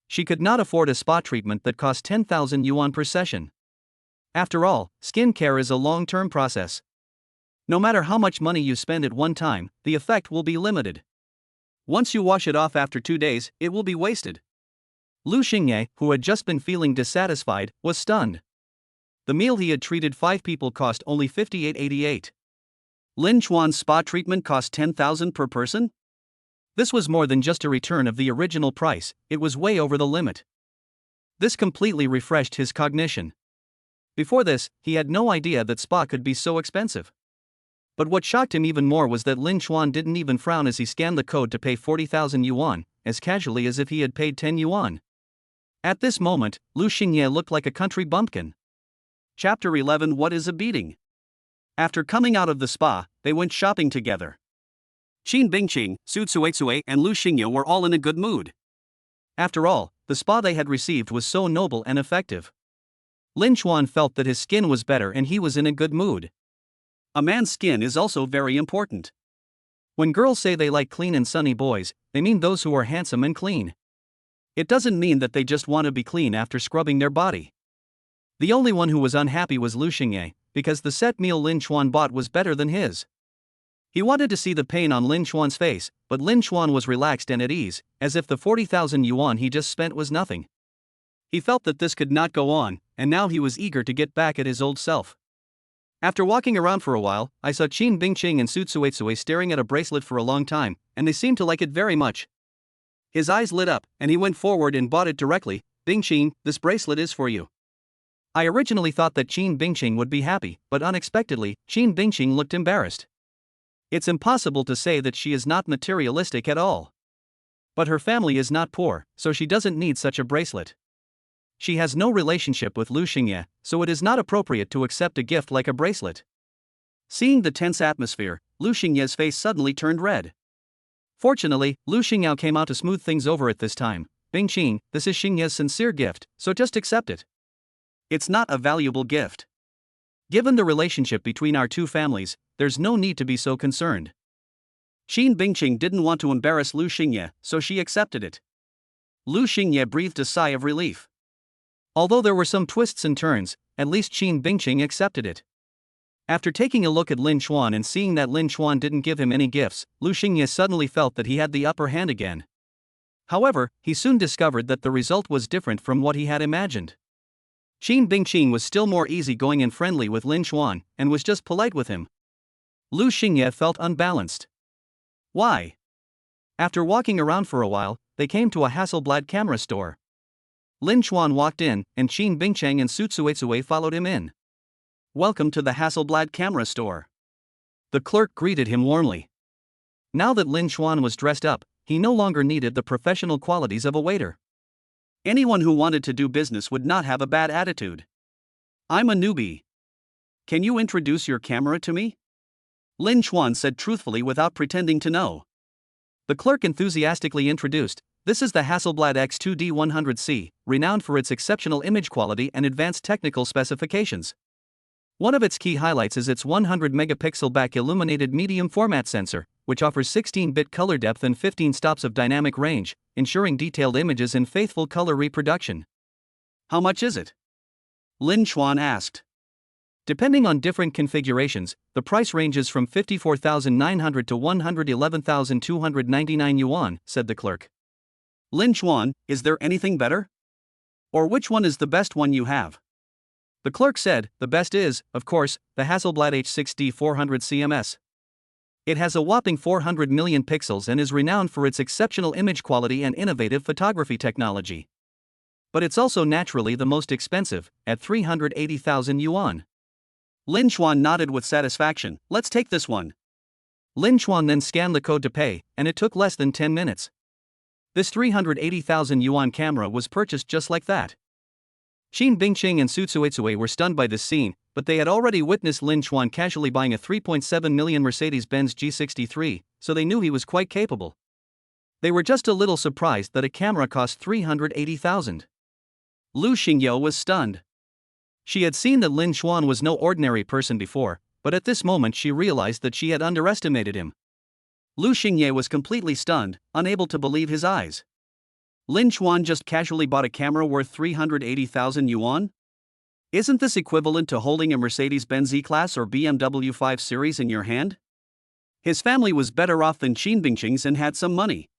She could not afford a spa treatment that cost 10,000 yuan per session. After all, skin care is a long-term process. No matter how much money you spend at one time, the effect will be limited. Once you wash it off after 2 days, it will be wasted. Lu Xingye, who had just been feeling dissatisfied, was stunned. The meal he had treated 5 people cost only 58.88. Lin Chuan's spa treatment cost 10,000 per person? This was more than just a return of the original price, it was way over the limit. This completely refreshed his cognition. Before this, he had no idea that spa could be so expensive. But what shocked him even more was that Lin Chuan didn't even frown as he scanned the code to pay 40,000 yuan, as casually as if he had paid 10 yuan. At this moment, Lu Xingye looked like a country bumpkin. Chapter 11 What is a beating? After coming out of the spa, they went shopping together. Qin Bingqing, Su Cuizui, and Lu Xingye were all in a good mood. After all, the spa they had received was so noble and effective. Lin Chuan felt that his skin was better and he was in a good mood. A man's skin is also very important. When girls say they like clean and sunny boys, they mean those who are handsome and clean. It doesn't mean that they just want to be clean after scrubbing their body. The only one who was unhappy was Lu Xingye, because the set meal Lin Chuan bought was better than his. He wanted to see the pain on Lin Chuan's face, but Lin Chuan was relaxed and at ease, as if the 40,000 yuan he just spent was nothing. He felt that this could not go on, and now he was eager to get back at his old self. After walking around for a while, I saw Qin Bingqing and Su Cuizui staring at a bracelet for a long time, and they seemed to like it very much. His eyes lit up, and he went forward and bought it directly. "Bingqing, this bracelet is for you." I originally thought that Qin Bingqing would be happy, but unexpectedly, Qin Bingqing looked embarrassed. It's impossible to say that she is not materialistic at all. But her family is not poor, so she doesn't need such a bracelet. She has no relationship with Lu Xingye, so it is not appropriate to accept a gift like a bracelet. Seeing the tense atmosphere, Lu Xingye's face suddenly turned red. Fortunately, Lu Xingyao came out to smooth things over at this time. "Bingqing, this is Xingye's sincere gift, so just accept it." It's not a valuable gift. Given the relationship between our two families, there's no need to be so concerned. Qin Bingqing didn't want to embarrass Lu Xingye, so she accepted it. Lu Xingye breathed a sigh of relief. Although there were some twists and turns, at least Qin Bingqing accepted it. After taking a look at Lin Chuan and seeing that Lin Chuan didn't give him any gifts, Lu Xingye suddenly felt that he had the upper hand again. However, he soon discovered that the result was different from what he had imagined. Qin Bingqing was still more easygoing and friendly with Lin Chuan, and was just polite with him. Lu Xingye felt unbalanced. Why? After walking around for a while, they came to a Hasselblad camera store. Lin Chuan walked in, and Qin Bingqing and Su Cuizui followed him in. "Welcome to the Hasselblad camera store." The clerk greeted him warmly. Now that Lin Chuan was dressed up, he no longer needed the professional qualities of a waiter. Anyone who wanted to do business would not have a bad attitude. "I'm a newbie. Can you introduce your camera to me?" Lin Chuan said truthfully without pretending to know. The clerk enthusiastically introduced, "This is the Hasselblad X2D 100C, renowned for its exceptional image quality and advanced technical specifications. One of its key highlights is its 100-megapixel back-illuminated medium-format sensor, which offers 16-bit color depth and 15 stops of dynamic range, ensuring detailed images and faithful color reproduction." "How much is it?" Lin Chuan asked. Depending on different configurations, the price ranges from 54,900 to 111,299 yuan, said the clerk. "Lin Chuan, is there anything better? Or which one is the best one you have?" The clerk said, "The best is, of course, the Hasselblad H6D 400 CMS. It has a whopping 400 million pixels and is renowned for its exceptional image quality and innovative photography technology. But it's also naturally the most expensive, at 380,000 yuan. Lin Chuan nodded with satisfaction. "Let's take this one." Lin Chuan then scanned the code to pay, and it took less than 10 minutes. This 380,000 yuan camera was purchased just like that. Qin Bingqing and Su Cuizui were stunned by this scene, but they had already witnessed Lin Chuan casually buying a 3.7 million Mercedes-Benz G63, so they knew he was quite capable. They were just a little surprised that a camera cost 380,000. Lu Xingye was stunned. She had seen that Lin Chuan was no ordinary person before, but at this moment she realized that she had underestimated him. Lu Xingye was completely stunned, unable to believe his eyes. Lin Chuan just casually bought a camera worth 380,000 yuan? Isn't this equivalent to holding a Mercedes-Benz E-Class or BMW 5 Series in your hand? His family was better off than Qin Bingqing's and had some money.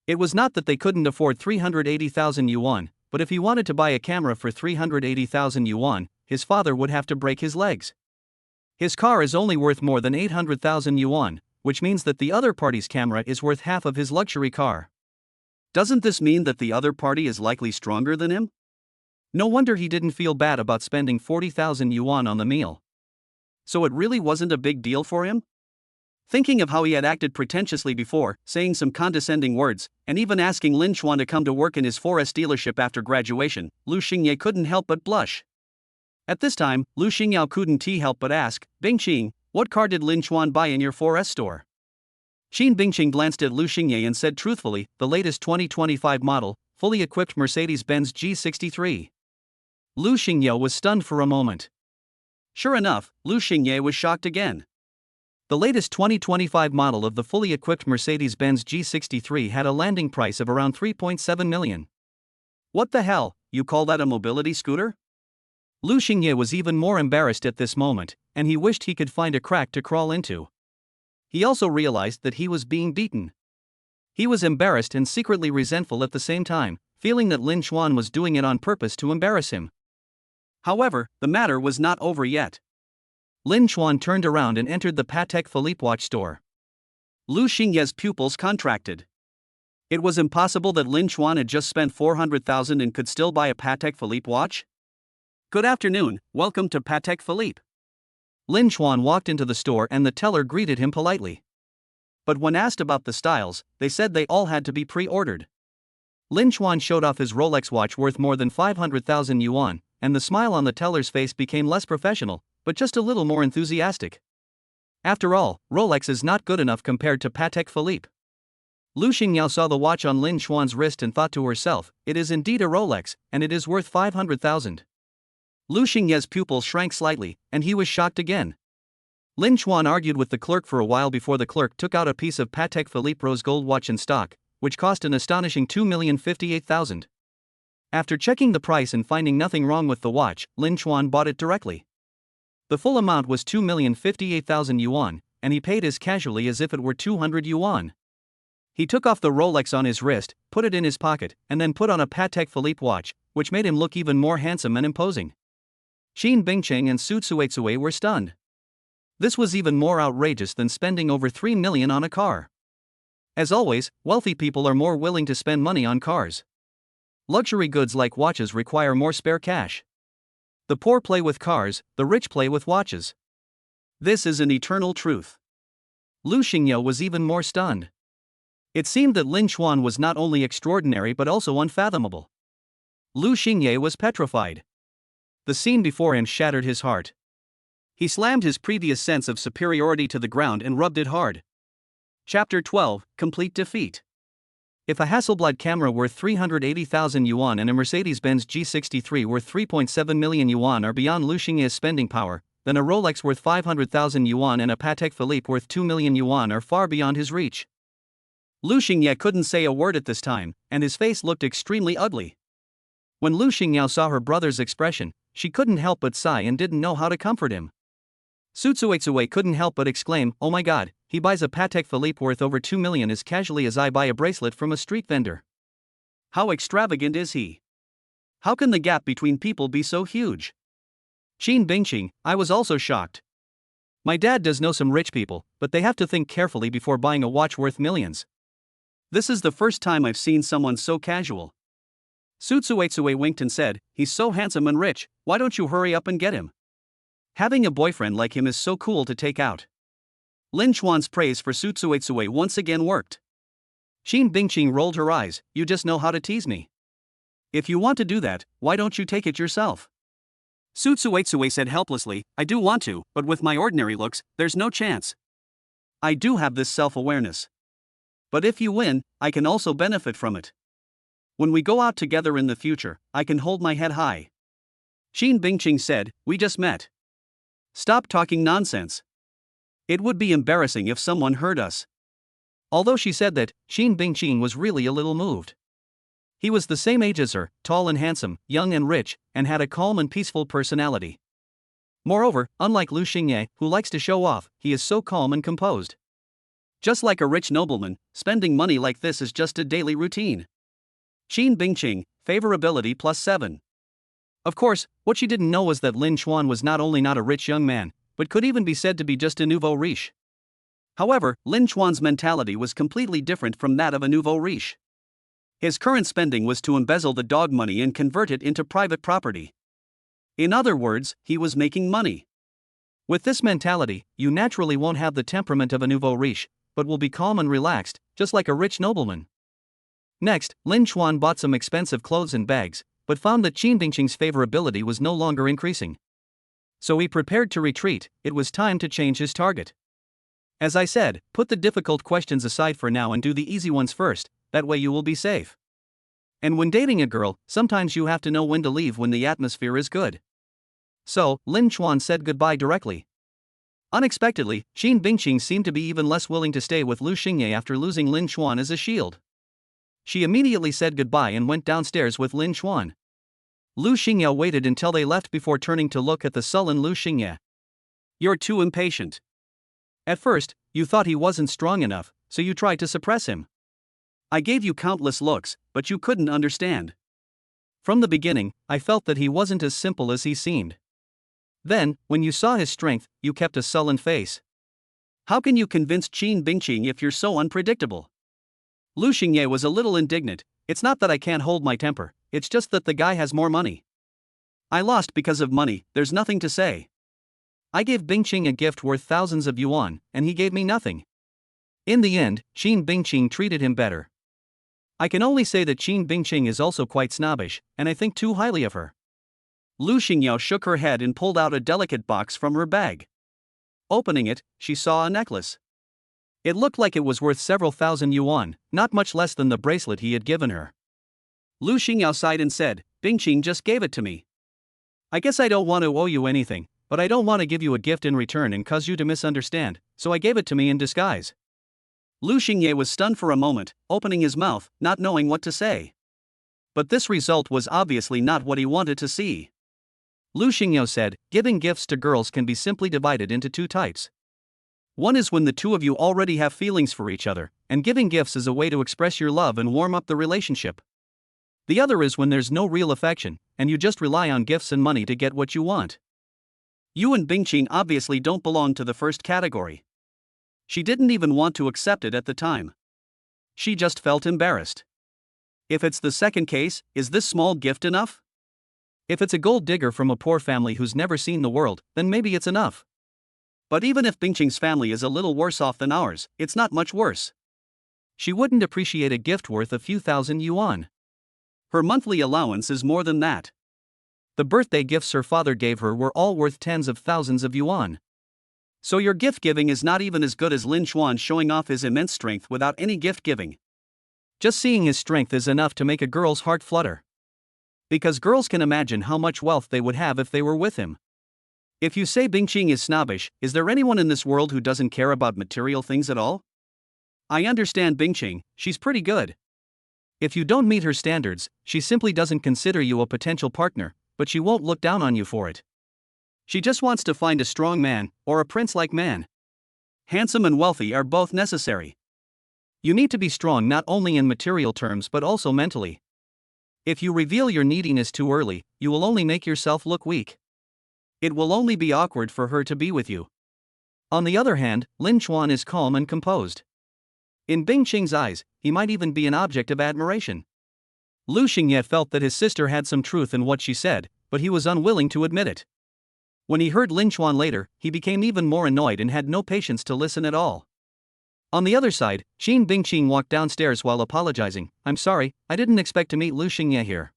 It was not that they couldn't afford 380,000 yuan, but if he wanted to buy a camera for 380,000 yuan, his father would have to break his legs. His car is only worth more than 800,000 yuan, which means that the other party's camera is worth half of his luxury car. Doesn't this mean that the other party is likely stronger than him? No wonder he didn't feel bad about spending 40,000 yuan on the meal. So it really wasn't a big deal for him? Thinking of how he had acted pretentiously before, saying some condescending words, and even asking Lin Chuan to come to work in his 4S dealership after graduation, Lu Xingye couldn't help but blush. At this time, Lu Xingyao couldn't help but ask, Bingqing, what car did Lin Chuan buy in your 4S store? Qin Bingqing glanced at Lu Xingye and said truthfully, the latest 2025 model, fully equipped Mercedes-Benz G63. Lu Xingye was stunned for a moment. Sure enough, Lu Xingye was shocked again. The latest 2025 model of the fully equipped Mercedes-Benz G63 had a landing price of around 3.7 million. What the hell, you call that a mobility scooter? Lu Xingye was even more embarrassed at this moment, and he wished he could find a crack to crawl into. He also realized that he was being beaten. He was embarrassed and secretly resentful at the same time, feeling that Lin Chuan was doing it on purpose to embarrass him. However, the matter was not over yet. Lin Chuan turned around and entered the Patek Philippe watch store. Lu Xingye's pupils contracted. It was impossible that Lin Chuan had just spent 400,000 and could still buy a Patek Philippe watch? Good afternoon, welcome to Patek Philippe. Lin Chuan walked into the store and the teller greeted him politely. But when asked about the styles, they said they all had to be pre-ordered. Lin Chuan showed off his Rolex watch worth more than 500,000 yuan, and the smile on the teller's face became less professional, but just a little more enthusiastic. After all, Rolex is not good enough compared to Patek Philippe. Lu Xingyao saw the watch on Lin Chuan's wrist and thought to herself, it is indeed a Rolex, and it is worth 500,000. Lu Xingye's pupils shrank slightly, and he was shocked again. Lin Chuan argued with the clerk for a while before the clerk took out a piece of Patek Philippe rose gold watch in stock, which cost an astonishing 2,058,000. After checking the price and finding nothing wrong with the watch, Lin Chuan bought it directly. The full amount was 2,058,000 yuan, and he paid as casually as if it were 200 yuan. He took off the Rolex on his wrist, put it in his pocket, and then put on a Patek Philippe watch, which made him look even more handsome and imposing. Qin Bingqing and Su Tsuei were stunned. This was even more outrageous than spending over 3 million on a car. As always, wealthy people are more willing to spend money on cars. Luxury goods like watches require more spare cash. The poor play with cars, the rich play with watches. This is an eternal truth. Lu Xingye was even more stunned. It seemed that Lin Chuan was not only extraordinary but also unfathomable. Lu Xingye was petrified. The scene before him shattered his heart. He slammed his previous sense of superiority to the ground and rubbed it hard. Chapter 12, Complete Defeat. If a Hasselblad camera worth 380,000 yuan and a Mercedes-Benz G63 worth 3.7 million yuan are beyond Lu Xingye's spending power, then a Rolex worth 500,000 yuan and a Patek Philippe worth 2 million yuan are far beyond his reach. Lu Xingye couldn't say a word at this time, and his face looked extremely ugly. When Lu Xingyao saw her brother's expression, she couldn't help but sigh and didn't know how to comfort him. Su Tsuei couldn't help but exclaim, oh my god, he buys a Patek Philippe worth over 2 million as casually as I buy a bracelet from a street vendor. How extravagant is he? How can the gap between people be so huge? Qin Bingqing, I was also shocked. My dad does know some rich people, but they have to think carefully before buying a watch worth millions. This is the first time I've seen someone so casual. Su Tsuei winked and said, he's so handsome and rich, why don't you hurry up and get him? Having a boyfriend like him is so cool to take out. Lin Chuan's praise for Su Tsuei once again worked. Qin Bingqing rolled her eyes, you just know how to tease me. If you want to do that, why don't you take it yourself? Su Tsuei said helplessly, I do want to, but with my ordinary looks, there's no chance. I do have this self-awareness. But if you win, I can also benefit from it. When we go out together in the future, I can hold my head high. Qin Bingqing said, we just met. Stop talking nonsense. It would be embarrassing if someone heard us. Although she said that, Qin Bingqing was really a little moved. He was the same age as her, tall and handsome, young and rich, and had a calm and peaceful personality. Moreover, unlike Lu Xingye, who likes to show off, he is so calm and composed. Just like a rich nobleman, spending money like this is just a daily routine. Qin Bingqing, favorability +7. Of course, what she didn't know was that Lin Chuan was not only not a rich young man, but could even be said to be just a nouveau riche. However, Lin Chuan's mentality was completely different from that of a nouveau riche. His current spending was to embezzle the dog money and convert it into private property. In other words, he was making money. With this mentality, you naturally won't have the temperament of a nouveau riche, but will be calm and relaxed, just like a rich nobleman. Next, Lin Chuan bought some expensive clothes and bags, but found that Qin Bingqing's favorability was no longer increasing. So he prepared to retreat. It was time to change his target. As I said, put the difficult questions aside for now and do the easy ones first, that way you will be safe. And when dating a girl, sometimes you have to know when to leave when the atmosphere is good. So, Lin Chuan said goodbye directly. Unexpectedly, Qin Bingqing seemed to be even less willing to stay with Lu Xingye after losing Lin Chuan as a shield. She immediately said goodbye and went downstairs with Lin Chuan. Lu Xingye waited until they left before turning to look at the sullen Lu Xingye. You're too impatient. At first, you thought he wasn't strong enough, so you tried to suppress him. I gave you countless looks, but you couldn't understand. From the beginning, I felt that he wasn't as simple as he seemed. Then, when you saw his strength, you kept a sullen face. How can you convince Qin Bingqing if you're so unpredictable? Lu Xingye was a little indignant. It's not that I can't hold my temper, it's just that the guy has more money. I lost because of money, there's nothing to say. I gave Bingqing a gift worth thousands of yuan, and he gave me nothing. In the end, Qin Bingqing treated him better. I can only say that Qin Bingqing is also quite snobbish, and I think too highly of her. Lu Xingye shook her head and pulled out a delicate box from her bag. Opening it, she saw a necklace. It looked like it was worth several thousand yuan, not much less than the bracelet he had given her. Lu Xingye sighed and said, Bingqing just gave it to me. I guess I don't want to owe you anything, but I don't want to give you a gift in return and cause you to misunderstand, so I gave it to me in disguise. Lu Xingye was stunned for a moment, opening his mouth, not knowing what to say. But this result was obviously not what he wanted to see. Lu Xingye said, giving gifts to girls can be simply divided into two types. One is when the two of you already have feelings for each other, and giving gifts is a way to express your love and warm up the relationship. The other is when there's no real affection, and you just rely on gifts and money to get what you want. You and Bingqing obviously don't belong to the first category. She didn't even want to accept it at the time. She just felt embarrassed. If it's the second case, is this small gift enough? If it's a gold digger from a poor family who's never seen the world, then maybe it's enough. But even if Bingqing's family is a little worse off than ours, it's not much worse. She wouldn't appreciate a gift worth a few thousand yuan. Her monthly allowance is more than that. The birthday gifts her father gave her were all worth tens of thousands of yuan. So your gift giving is not even as good as Lin Chuan showing off his immense strength without any gift giving. Just seeing his strength is enough to make a girl's heart flutter. Because girls can imagine how much wealth they would have if they were with him. If you say Bingqing is snobbish, is there anyone in this world who doesn't care about material things at all? I understand Bingqing, she's pretty good. If you don't meet her standards, she simply doesn't consider you a potential partner, but she won't look down on you for it. She just wants to find a strong man, or a prince-like man. Handsome and wealthy are both necessary. You need to be strong not only in material terms but also mentally. If you reveal your neediness too early, you will only make yourself look weak. It will only be awkward for her to be with you. On the other hand, Lin Chuan is calm and composed. In Bingqing's eyes, he might even be an object of admiration. Lu Xingye felt that his sister had some truth in what she said, but he was unwilling to admit it. When he heard Lin Chuan later, he became even more annoyed and had no patience to listen at all. On the other side, Qin Bingqing walked downstairs while apologizing. I'm sorry, I didn't expect to meet Lu Xingye here.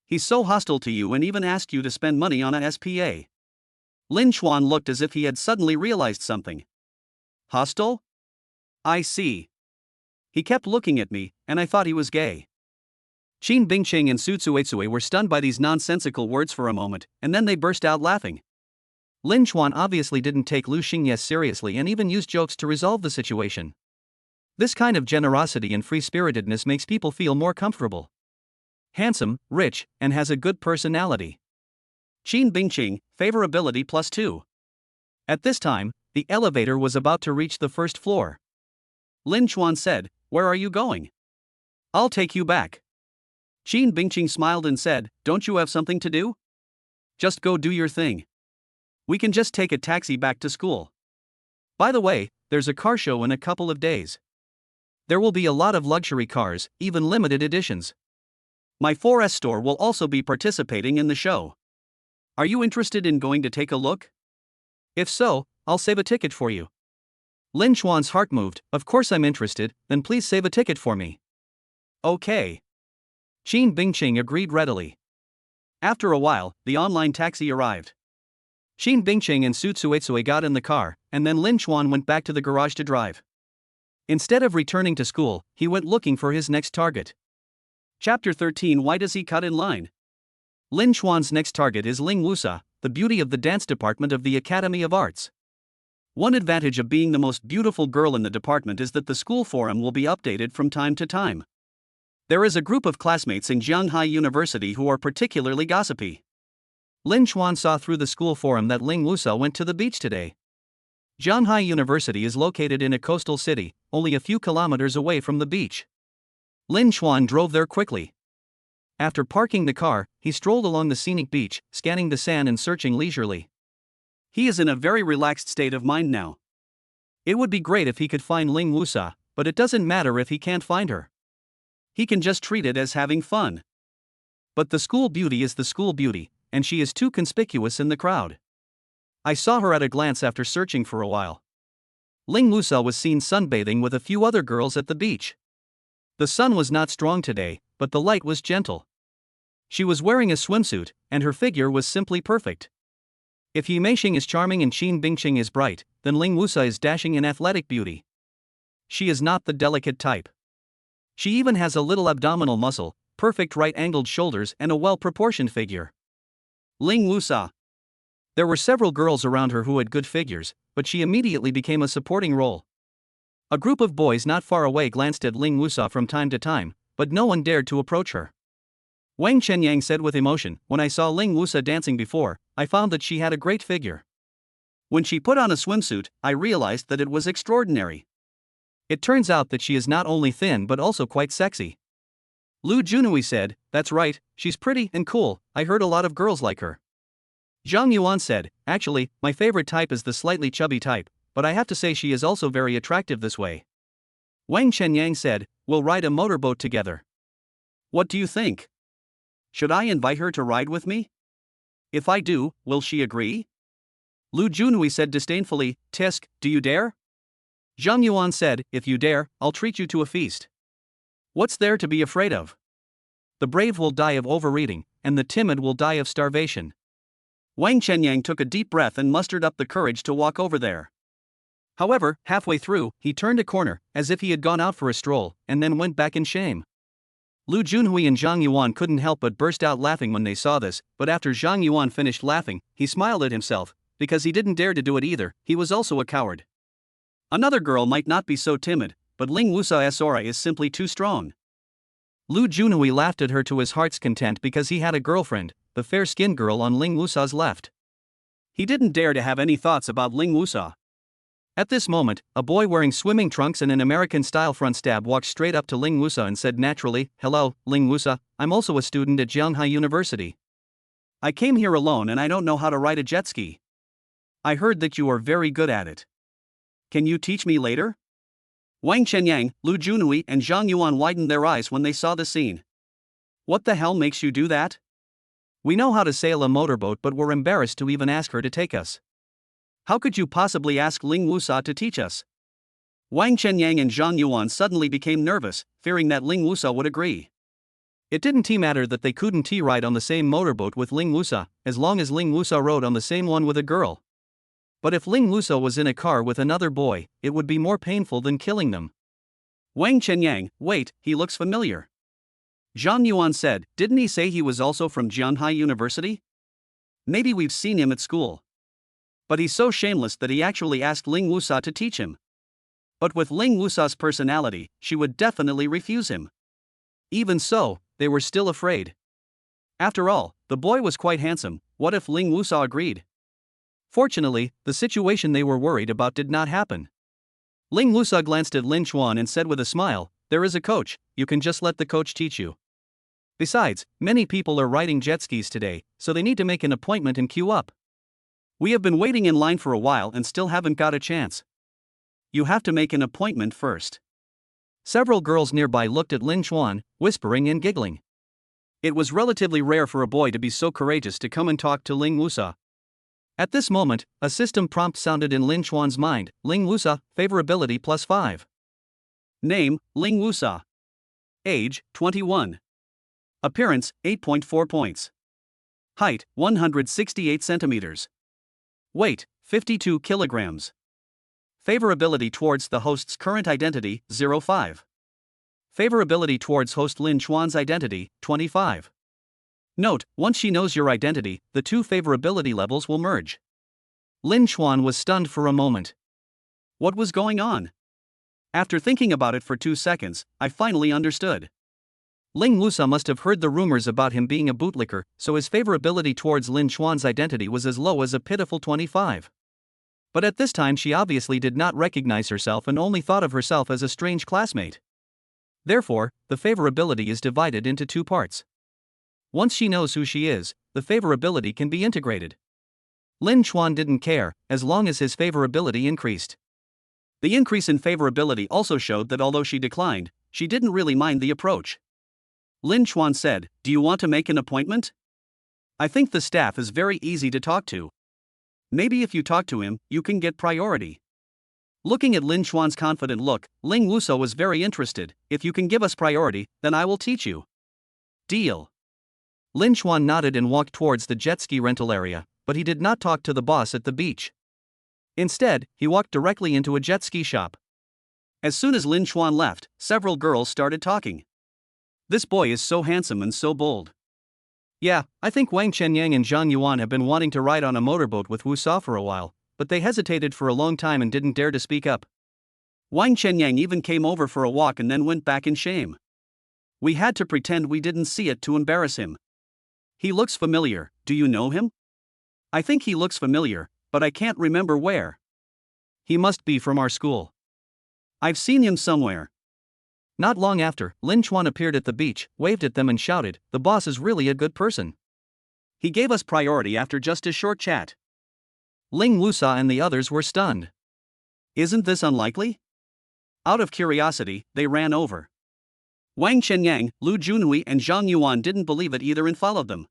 He's so hostile to you and even asked you to spend money on a SPA. Lin Chuan looked as if he had suddenly realized something. Hostile? I see. He kept looking at me, and I thought he was gay. Qin Bingqing and Su Tsuetsue were stunned by these nonsensical words for a moment, and then they burst out laughing. Lin Chuan obviously didn't take Lu Xingye seriously and even used jokes to resolve the situation. This kind of generosity and free-spiritedness makes people feel more comfortable. Handsome, rich, and has a good personality. Qin Bingqing, favorability +2. At this time, the elevator was about to reach the first floor. Lin Chuan said, "Where are you going?" "I'll take you back." Qin Bingqing smiled and said, "Don't you have something to do? Just go do your thing. We can just take a taxi back to school. By the way, there's a car show in a couple of days. There will be a lot of luxury cars, even limited editions. My 4S store will also be participating in the show. Are you interested in going to take a look? If so, I'll save a ticket for you." Lin Chuan's heart moved. "Of course I'm interested, then please save a ticket for me." "Okay." Qin Bingqing agreed readily. After a while, the online taxi arrived. Qin Bingqing and Su Tsuetsue got in the car, and then Lin Chuan went back to the garage to drive. Instead of returning to school, he went looking for his next target. Chapter 13. Why does he cut in line? Lin Chuan's next target is Ling Wusa, the beauty of the dance department of the Academy of Arts. One advantage of being the most beautiful girl in the department is that the school forum will be updated from time to time. There is a group of classmates in Jianghai University who are particularly gossipy. Lin Chuan saw through the school forum that Ling Wusa went to the beach today. Jianghai University is located in a coastal city, only a few kilometers away from the beach. Lin Chuan drove there quickly. After parking the car, he strolled along the scenic beach, scanning the sand and searching leisurely. He is in a very relaxed state of mind now. It would be great if he could find Ling Wusa, but it doesn't matter if he can't find her. He can just treat it as having fun. But the school beauty is the school beauty, and she is too conspicuous in the crowd. I saw her at a glance after searching for a while. Ling Wusa was seen sunbathing with a few other girls at the beach. The sun was not strong today, but the light was gentle. She was wearing a swimsuit, and her figure was simply perfect. If Yi Meixing is charming and Qin Bingqing is bright, then Ling Wusa is dashing in athletic beauty. She is not the delicate type. She even has a little abdominal muscle, perfect right-angled shoulders and a well-proportioned figure. Ling Wusa. There were several girls around her who had good figures, but she immediately became a supporting role. A group of boys not far away glanced at Ling Wusa from time to time, but no one dared to approach her. Wang Chenyang said with emotion, "When I saw Ling Wusa dancing before, I found that she had a great figure. When she put on a swimsuit, I realized that it was extraordinary. It turns out that she is not only thin but also quite sexy." Lu Junhui said, "That's right, she's pretty and cool, I heard a lot of girls like her." Zhang Yuan said, "Actually, my favorite type is the slightly chubby type, but I have to say she is also very attractive this way." Wang Chenyang said, "We'll ride a motorboat together. What do you think? Should I invite her to ride with me? If I do, will she agree?" Lu Junhui said disdainfully, "Tisk, do you dare?" Zhang Yuan said, "If you dare, I'll treat you to a feast. What's there to be afraid of? The brave will die of overeating, and the timid will die of starvation." Wang Chenyang took a deep breath and mustered up the courage to walk over there. However, halfway through, he turned a corner, as if he had gone out for a stroll, and then went back in shame. Lu Junhui and Zhang Yuan couldn't help but burst out laughing when they saw this, but after Zhang Yuan finished laughing, he smiled at himself, because he didn't dare to do it either, he was also a coward. Another girl might not be so timid, but Ling Wusa's aura is simply too strong. Lu Junhui laughed at her to his heart's content because he had a girlfriend, the fair-skinned girl on Ling Wusa's left. He didn't dare to have any thoughts about Ling Wusa. At this moment, a boy wearing swimming trunks and an American-style front stab walked straight up to Ling Wusa and said naturally, "Hello, Ling Wusa, I'm also a student at Jianghai University. I came here alone and I don't know how to ride a jet ski. I heard that you are very good at it. Can you teach me later?" Wang Chenyang, Lu Junhui and Zhang Yuan widened their eyes when they saw the scene. "What the hell makes you do that?" "We know how to sail a motorboat but we're embarrassed to even ask her to take us." "How could you possibly ask Ling Wusa to teach us?" Wang Chenyang and Zhang Yuan suddenly became nervous, fearing that Ling Wusa would agree. It didn't matter that they couldn't ride on the same motorboat with Ling Wusa, as long as Ling Wusa rode on the same one with a girl. But if Ling Wusa was in a car with another boy, it would be more painful than killing them. Wang Chenyang, wait, he looks familiar. Zhang Yuan said, "Didn't he say he was also from Jianghai University? Maybe we've seen him at school. But he's so shameless that he actually asked Ling Wusa to teach him. But with Ling Wusa's personality, she would definitely refuse him." Even so, they were still afraid. After all, the boy was quite handsome. What if Ling Wusa agreed? Fortunately, the situation they were worried about did not happen. Ling Wusa glanced at Lin Chuan and said with a smile, "There is a coach, you can just let the coach teach you. Besides, many people are riding jet skis today, so they need to make an appointment and queue up. We have been waiting in line for a while and still haven't got a chance. You have to make an appointment first." Several girls nearby looked at Lin Chuan, whispering and giggling. It was relatively rare for a boy to be so courageous to come and talk to Ling Wusa. At this moment, a system prompt sounded in Lin Chuan's mind: Ling Wusa, favorability +5. Name, Ling Wusa. Age, 21. Appearance, 8.4 points. Height, 168 centimeters. Weight, 52 kilograms. Favorability towards the host's current identity, 0.5. Favorability towards host Lin Chuan's identity, 25. Note, once she knows your identity, the two favorability levels will merge. Lin Chuan was stunned for a moment. What was going on? After thinking about it for 2 seconds, I finally understood. Ling Wusa must have heard the rumors about him being a bootlicker, so his favorability towards Lin Chuan's identity was as low as a pitiful 25. But at this time she obviously did not recognize herself and only thought of herself as a strange classmate. Therefore, the favorability is divided into 2 parts. Once she knows who she is, the favorability can be integrated. Lin Chuan didn't care, as long as his favorability increased. The increase in favorability also showed that although she declined, she didn't really mind the approach. Lin Chuan said, "Do you want to make an appointment? I think the staff is very easy to talk to. Maybe if you talk to him, you can get priority." Looking at Lin Chuan's confident look, Ling Wusa was very interested. "If you can give us priority, then I will teach you." Deal. Lin Chuan nodded and walked towards the jet ski rental area, but he did not talk to the boss at the beach. Instead, he walked directly into a jet ski shop. As soon as Lin Chuan left, several girls started talking. "This boy is so handsome and so bold. Yeah, I think Wang Chenyang and Zhang Yuan have been wanting to ride on a motorboat with Wusa for a while, but they hesitated for a long time and didn't dare to speak up. Wang Chenyang even came over for a walk and then went back in shame. We had to pretend we didn't see it to embarrass him. He looks familiar, do you know him? I think he looks familiar, but I can't remember where. He must be from our school. I've seen him somewhere." Not long after, Lin Chuan appeared at the beach, waved at them and shouted, "The boss is really a good person. He gave us priority after just a short chat." Ling Wusa and the others were stunned. Isn't this unlikely? Out of curiosity, they ran over. Wang Chenyang, Lu Junhui and Zhang Yuan didn't believe it either and followed them.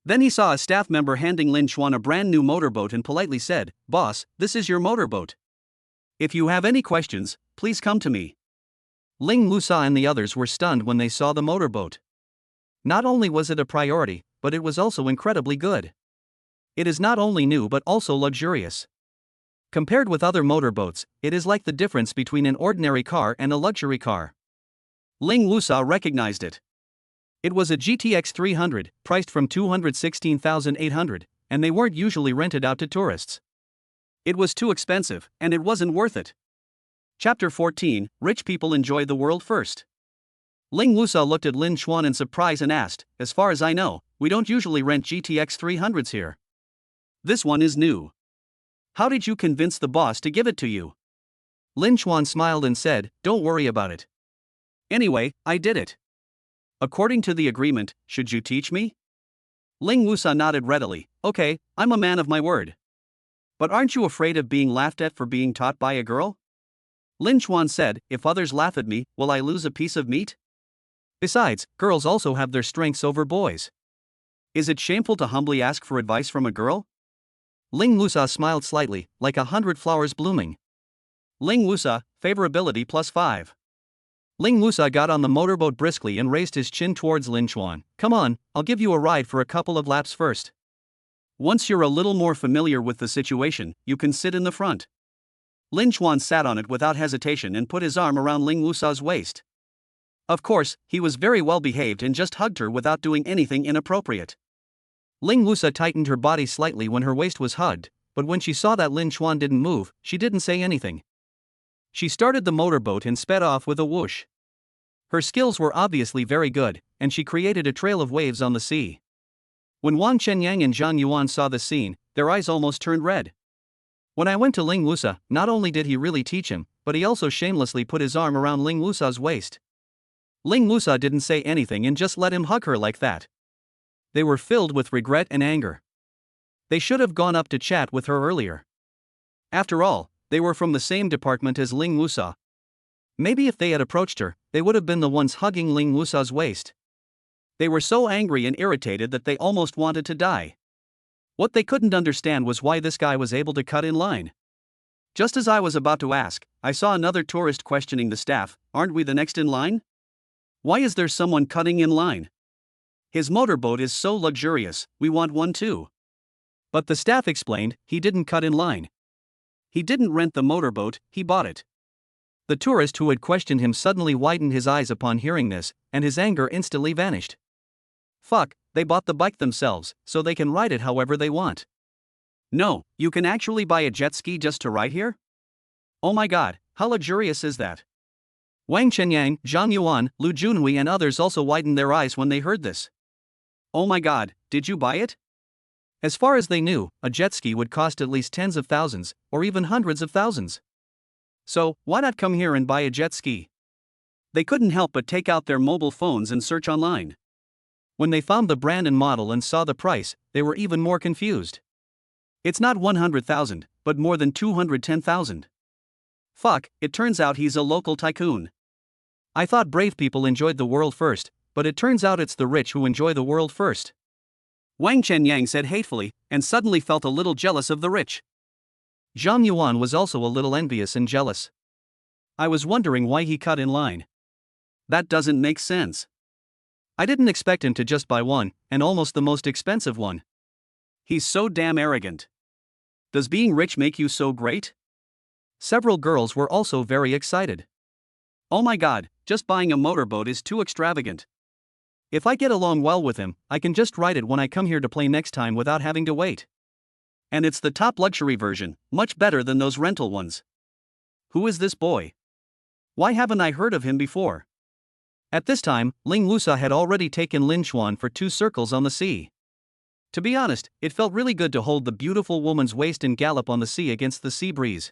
Then he saw a staff member handing Lin Chuan a brand new motorboat and politely said, "Boss, this is your motorboat. If you have any questions, please come to me." Ling Wusa and the others were stunned when they saw the motorboat. Not only was it a priority, but it was also incredibly good. It is not only new but also luxurious. Compared with other motorboats, it is like the difference between an ordinary car and a luxury car. Ling Wusa recognized it. It was a GTX 300, priced from 216,800, and they weren't usually rented out to tourists. It was too expensive, and it wasn't worth it. Chapter 14, Rich People Enjoy the World First. Ling Wusa looked at Lin Chuan in surprise and asked, "As far as I know, we don't usually rent GTX 300s here. This one is new. How did you convince the boss to give it to you?" Lin Chuan smiled and said, "Don't worry about it. Anyway, I did it. According to the agreement, should you teach me?" Ling Wusa nodded readily. "Okay, I'm a man of my word. But aren't you afraid of being laughed at for being taught by a girl?" Lin Chuan said, "If others laugh at me, will I lose a piece of meat? Besides, girls also have their strengths over boys. Is it shameful to humbly ask for advice from a girl?" Ling Wusa smiled slightly, like 100 flowers blooming. Ling Wusa, favorability +5. Ling Wusa got on the motorboat briskly and raised his chin towards Lin Chuan. "Come on, I'll give you a ride for a couple of laps first. Once you're a little more familiar with the situation, you can sit in the front." Lin Chuan sat on it without hesitation and put his arm around Ling Wusa's waist. Of course, he was very well behaved and just hugged her without doing anything inappropriate. Ling Wusa tightened her body slightly when her waist was hugged, but when she saw that Lin Chuan didn't move, she didn't say anything. She started the motorboat and sped off with a whoosh. Her skills were obviously very good, and she created a trail of waves on the sea. When Wang Chenyang and Zhang Yuan saw the scene, their eyes almost turned red. When I went to Ling Wusa, not only did he really teach him, but he also shamelessly put his arm around Ling Wusa's waist. Ling Wusa didn't say anything and just let him hug her like that. They were filled with regret and anger. They should have gone up to chat with her earlier. After all, they were from the same department as Ling Wusa. Maybe if they had approached her, they would have been the ones hugging Ling Wusa's waist. They were so angry and irritated that they almost wanted to die. What they couldn't understand was why this guy was able to cut in line. Just as I was about to ask, I saw another tourist questioning the staff, "Aren't we the next in line? Why is there someone cutting in line? His motorboat is so luxurious, we want one too." But the staff explained, he didn't cut in line. He didn't rent the motorboat, he bought it. The tourist who had questioned him suddenly widened his eyes upon hearing this, and his anger instantly vanished. Fuck, they bought the bike themselves, so they can ride it however they want. No, you can actually buy a jet ski just to ride here? Oh my god, how luxurious is that? Wang Chenyang, Zhang Yuan, Lu Junhui and others also widened their eyes when they heard this. Oh my god, did you buy it? As far as they knew, a jet ski would cost at least tens of thousands, or even hundreds of thousands. So, why not come here and buy a jet ski? They couldn't help but take out their mobile phones and search online. When they found the brand and model and saw the price, they were even more confused. It's not 100,000, but more than 210,000. Fuck, it turns out he's a local tycoon. I thought brave people enjoyed the world first, but it turns out it's the rich who enjoy the world first. Wang Chenyang said hatefully, and suddenly felt a little jealous of the rich. Zhang Yuan was also a little envious and jealous. I was wondering why he cut in line. That doesn't make sense. I didn't expect him to just buy one, and almost the most expensive one. He's so damn arrogant. Does being rich make you so great? Several girls were also very excited. Oh my god, just buying a motorboat is too extravagant. If I get along well with him, I can just ride it when I come here to play next time without having to wait. And it's the top luxury version, much better than those rental ones. Who is this boy? Why haven't I heard of him before? At this time, Ling Wusa had already taken Lin Xuan for 2 circles on the sea. To be honest, it felt really good to hold the beautiful woman's waist and gallop on the sea against the sea breeze.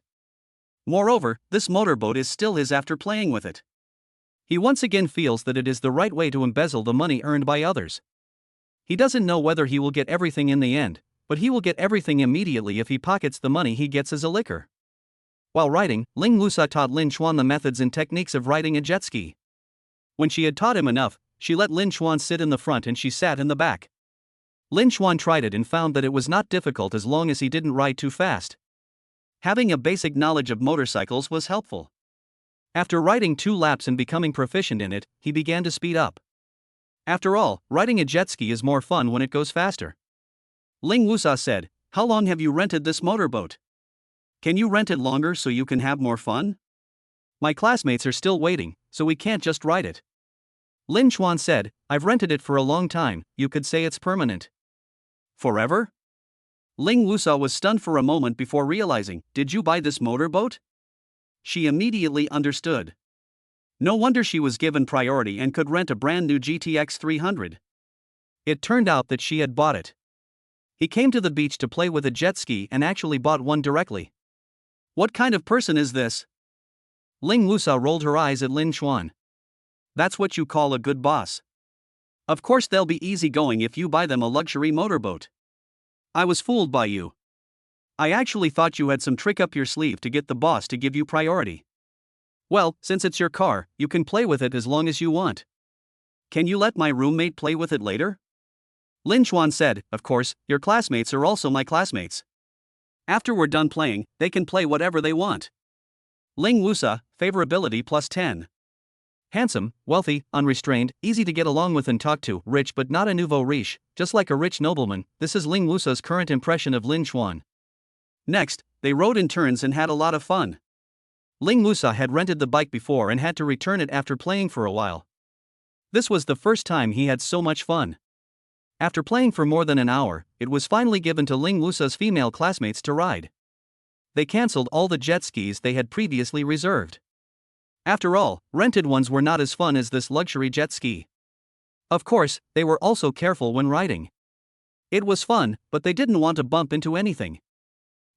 Moreover, this motorboat is still his after playing with it. He once again feels that it is the right way to embezzle the money earned by others. He doesn't know whether he will get everything in the end, but he will get everything immediately if he pockets the money he gets as a liquor. While riding, Ling Wusa taught Lin Xuan the methods and techniques of riding a jet ski. When she had taught him enough, she let Lin Xuan sit in the front and she sat in the back. Lin Xuan tried it and found that it was not difficult as long as he didn't ride too fast. Having a basic knowledge of motorcycles was helpful. After riding 2 laps and becoming proficient in it, he began to speed up. After all, riding a jet ski is more fun when it goes faster. Ling Wusa said, "How long have you rented this motorboat? Can you rent it longer so you can have more fun? My classmates are still waiting, so we can't just ride it." Lin Xuan said, "I've rented it for a long time, you could say it's permanent." Forever? Ling Wusa was stunned for a moment before realizing, "Did you buy this motorboat?" She immediately understood. No wonder she was given priority and could rent a brand new GTX 300. It turned out that she had bought it. He came to the beach to play with a jet ski and actually bought one directly. What kind of person is this? Ling Wusa rolled her eyes at Lin Xuan. That's what you call a good boss. Of course they'll be easygoing if you buy them a luxury motorboat. I was fooled by you. I actually thought you had some trick up your sleeve to get the boss to give you priority. Well, since it's your car, you can play with it as long as you want. Can you let my roommate play with it later? Lin Xuan said, "Of course, your classmates are also my classmates. After we're done playing, they can play whatever they want." Ling Wusa, favorability +10. Handsome, wealthy, unrestrained, easy to get along with and talk to, rich but not a nouveau riche, just like a rich nobleman. This is Ling Wusa's current impression of Lin Xuan. Next, they rode in turns and had a lot of fun. Ling Wusa had rented the bike before and had to return it after playing for a while. This was the first time he had so much fun. After playing for more than an hour, it was finally given to Ling Wusa's female classmates to ride. They cancelled all the jet skis they had previously reserved. After all, rented ones were not as fun as this luxury jet ski. Of course, they were also careful when riding. It was fun, but they didn't want to bump into anything.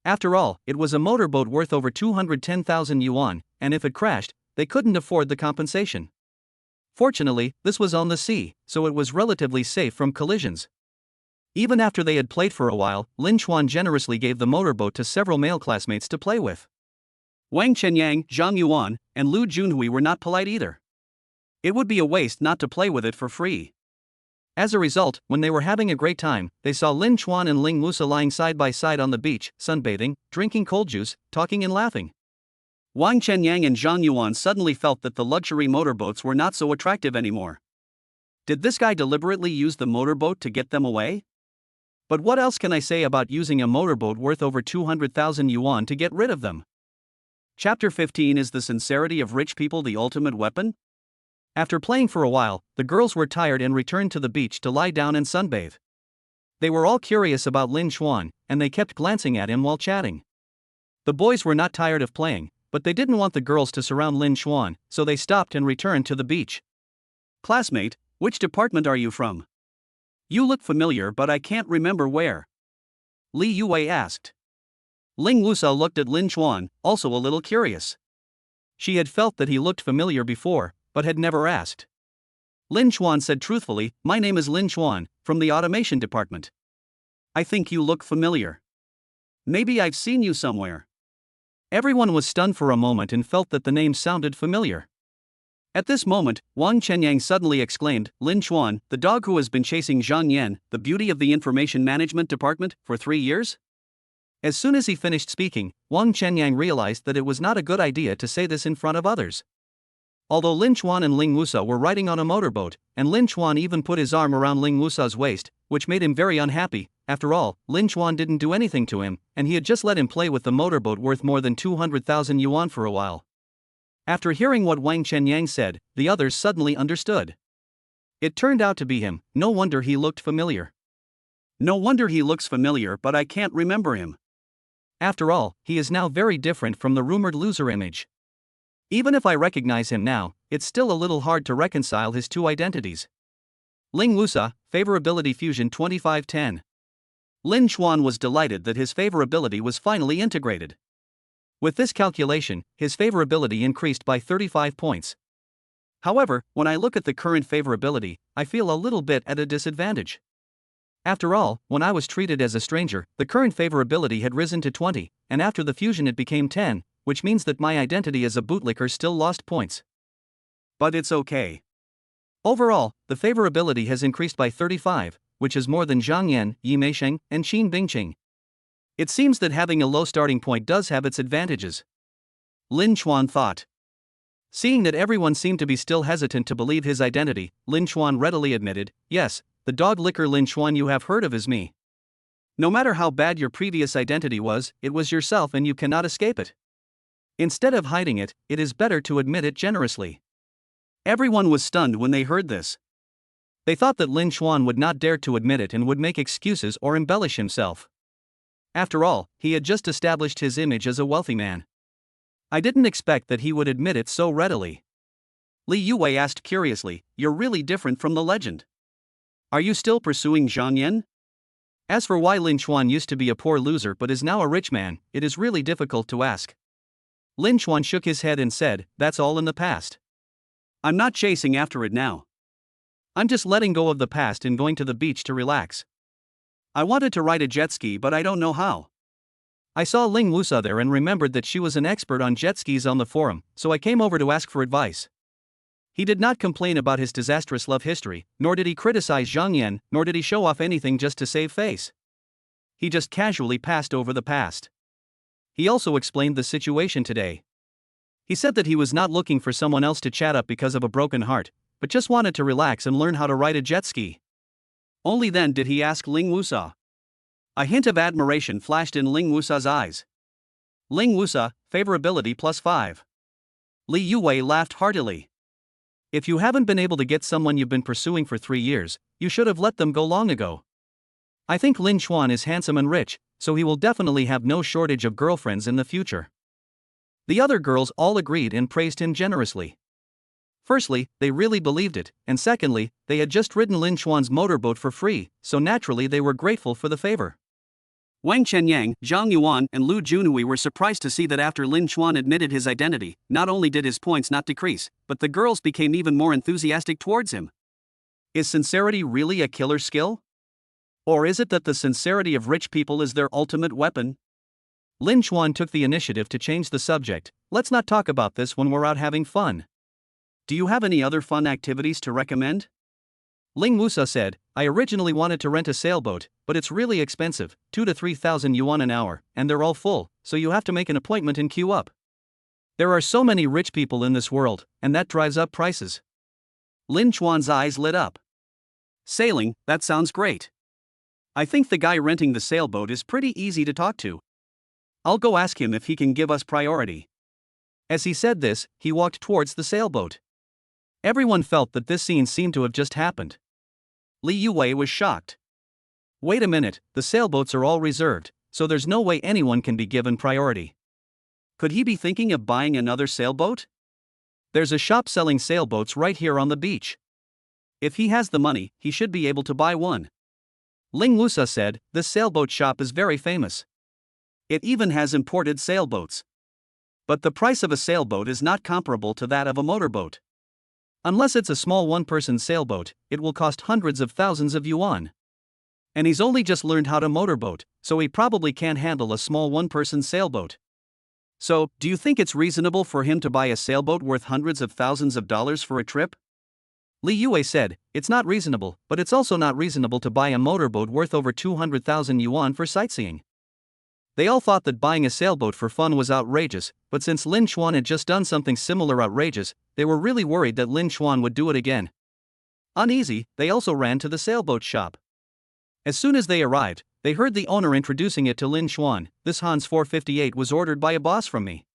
After all, it was a motorboat worth over 210,000 yuan, and if it crashed, they couldn't afford the compensation. Fortunately, this was on the sea, so it was relatively safe from collisions. Even after they had played for a while, Lin Chuan generously gave the motorboat to several male classmates to play with. Wang Chenyang, Zhang Yuan, and Lu Junhui were not polite either. It would be a waste not to play with it for free. As a result, when they were having a great time, they saw Lin Chuan and Ling Musa lying side by side on the beach, sunbathing, drinking cold juice, talking and laughing. Wang Chenyang and Zhang Yuan suddenly felt that the luxury motorboats were not so attractive anymore. Did this guy deliberately use the motorboat to get them away? But what else can I say about using a motorboat worth over 200,000 yuan to get rid of them? Chapter 15. Is the sincerity of rich people the ultimate weapon? After playing for a while, the girls were tired and returned to the beach to lie down and sunbathe. They were all curious about Lin Chuan, and they kept glancing at him while chatting. The boys were not tired of playing, but they didn't want the girls to surround Lin Chuan, so they stopped and returned to the beach. Classmate, which department are you from? You look familiar, but I can't remember where. Li Yue asked. Ling Wusa looked at Lin Chuan, also a little curious. She had felt that he looked familiar before, but had never asked. Lin Chuan said truthfully, "My name is Lin Chuan, from the automation department. I think you look familiar. Maybe I've seen you somewhere." Everyone was stunned for a moment and felt that the name sounded familiar. At this moment, Wang Chenyang suddenly exclaimed, "Lin Chuan, the dog who has been chasing Zhang Yan, the beauty of the information management department, for 3 years?" As soon as he finished speaking, Wang Chenyang realized that it was not a good idea to say this in front of others. Although Lin Chuan and Ling Wusa were riding on a motorboat, and Lin Chuan even put his arm around Ling Wusa's waist, which made him very unhappy. After all, Lin Chuan didn't do anything to him, and he had just let him play with the motorboat worth more than 200,000 yuan for a while. After hearing what Wang Chenyang said, the others suddenly understood. It turned out to be him. No wonder he looked familiar. No wonder he looks familiar, but I can't remember him. After all, he is now very different from the rumored loser image. Even if I recognize him now, it's still a little hard to reconcile his two identities. Ling Wusa, Favorability Fusion 2510. Lin Chuan was delighted that his favorability was finally integrated. With this calculation, his favorability increased by 35 points. However, when I look at the current favorability, I feel a little bit at a disadvantage. After all, when I was treated as a stranger, the current favorability had risen to 20, and after the fusion it became 10, which means that my identity as a bootlicker still lost points. But it's okay. Overall, the favorability has increased by 35, which is more than Zhang Yan, Yi Meisheng, and Qin Bingqing. It seems that having a low starting point does have its advantages. Lin Chuan thought. Seeing that everyone seemed to be still hesitant to believe his identity, Lin Chuan readily admitted, "Yes, the dog licker Lin Chuan you have heard of is me. No matter how bad your previous identity was, it was yourself and you cannot escape it. Instead of hiding it, it is better to admit it generously." Everyone was stunned when they heard this. They thought that Lin Chuan would not dare to admit it and would make excuses or embellish himself. After all, he had just established his image as a wealthy man. I didn't expect that he would admit it so readily. Li Yue asked curiously, "You're really different from the legend. Are you still pursuing Zhang Yan?" As for why Lin Chuan used to be a poor loser but is now a rich man, it is really difficult to ask. Lin Chuan shook his head and said, "That's all in the past. I'm not chasing after it now. I'm just letting go of the past and going to the beach to relax. I wanted to ride a jet ski, but I don't know how. I saw Ling Wusa there and remembered that she was an expert on jet skis on the forum, so I came over to ask for advice." He did not complain about his disastrous love history, nor did he criticize Zhang Yan, nor did he show off anything just to save face. He just casually passed over the past. He also explained the situation today. He said that he was not looking for someone else to chat up because of a broken heart, but just wanted to relax and learn how to ride a jet ski. Only then did he ask Ling Wusa. A hint of admiration flashed in Ling Wusa's eyes. Ling Wusa, favorability +5. Li Yue laughed heartily. If you haven't been able to get someone you've been pursuing for 3 years, you should have let them go long ago. I think Lin Chuan is handsome and rich, so he will definitely have no shortage of girlfriends in the future. The other girls all agreed and praised him generously. Firstly, they really believed it, and secondly, they had just ridden Lin Chuan's motorboat for free, so naturally they were grateful for the favor. Wang Chenyang, Zhang Yuan, and Lu Junhui were surprised to see that after Lin Chuan admitted his identity, not only did his points not decrease, but the girls became even more enthusiastic towards him. Is sincerity really a killer skill? Or is it that the sincerity of rich people is their ultimate weapon? Lin Chuan took the initiative to change the subject. Let's not talk about this when we're out having fun. Do you have any other fun activities to recommend? Ling Musa said, I originally wanted to rent a sailboat, but it's really expensive, 2 to 3,000 yuan an hour, and they're all full, so you have to make an appointment and queue up. There are so many rich people in this world, and that drives up prices. Lin Chuan's eyes lit up. Sailing, that sounds great. I think the guy renting the sailboat is pretty easy to talk to. I'll go ask him if he can give us priority. As he said this, he walked towards the sailboat. Everyone felt that this scene seemed to have just happened. Li Yue was shocked. Wait a minute, the sailboats are all reserved, so there's no way anyone can be given priority. Could he be thinking of buying another sailboat? There's a shop selling sailboats right here on the beach. If he has the money, he should be able to buy one. Ling Musa said, this sailboat shop is very famous. It even has imported sailboats. But the price of a sailboat is not comparable to that of a motorboat. Unless it's a small one-person sailboat, it will cost hundreds of thousands of yuan. And he's only just learned how to motorboat, so he probably can't handle a small one-person sailboat. So, do you think it's reasonable for him to buy a sailboat worth hundreds of thousands of dollars for a trip? Li Yue said, it's not reasonable, but it's also not reasonable to buy a motorboat worth over 200,000 yuan for sightseeing. They all thought that buying a sailboat for fun was outrageous, but since Lin Chuan had just done something similar outrageous, they were really worried that Lin Chuan would do it again. Uneasy, they also ran to the sailboat shop. As soon as they arrived, they heard the owner introducing it to Lin Chuan. This Hans 458 was ordered by a boss from me.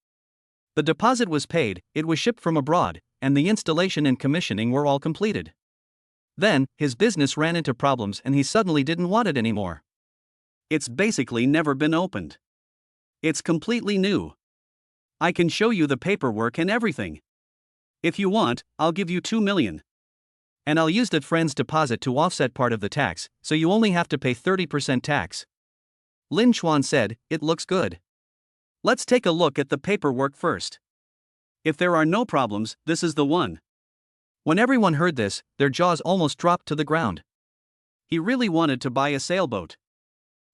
The deposit was paid, it was shipped from abroad, and the installation and commissioning were all completed. Then, his business ran into problems and he suddenly didn't want it anymore. It's basically never been opened. It's completely new. I can show you the paperwork and everything. If you want, I'll give you 2 million. And I'll use that friend's deposit to offset part of the tax, so you only have to pay 30% tax. Lin Chuan said, it looks good. Let's take a look at the paperwork first. If there are no problems, this is the one. When everyone heard this, their jaws almost dropped to the ground. He really wanted to buy a sailboat.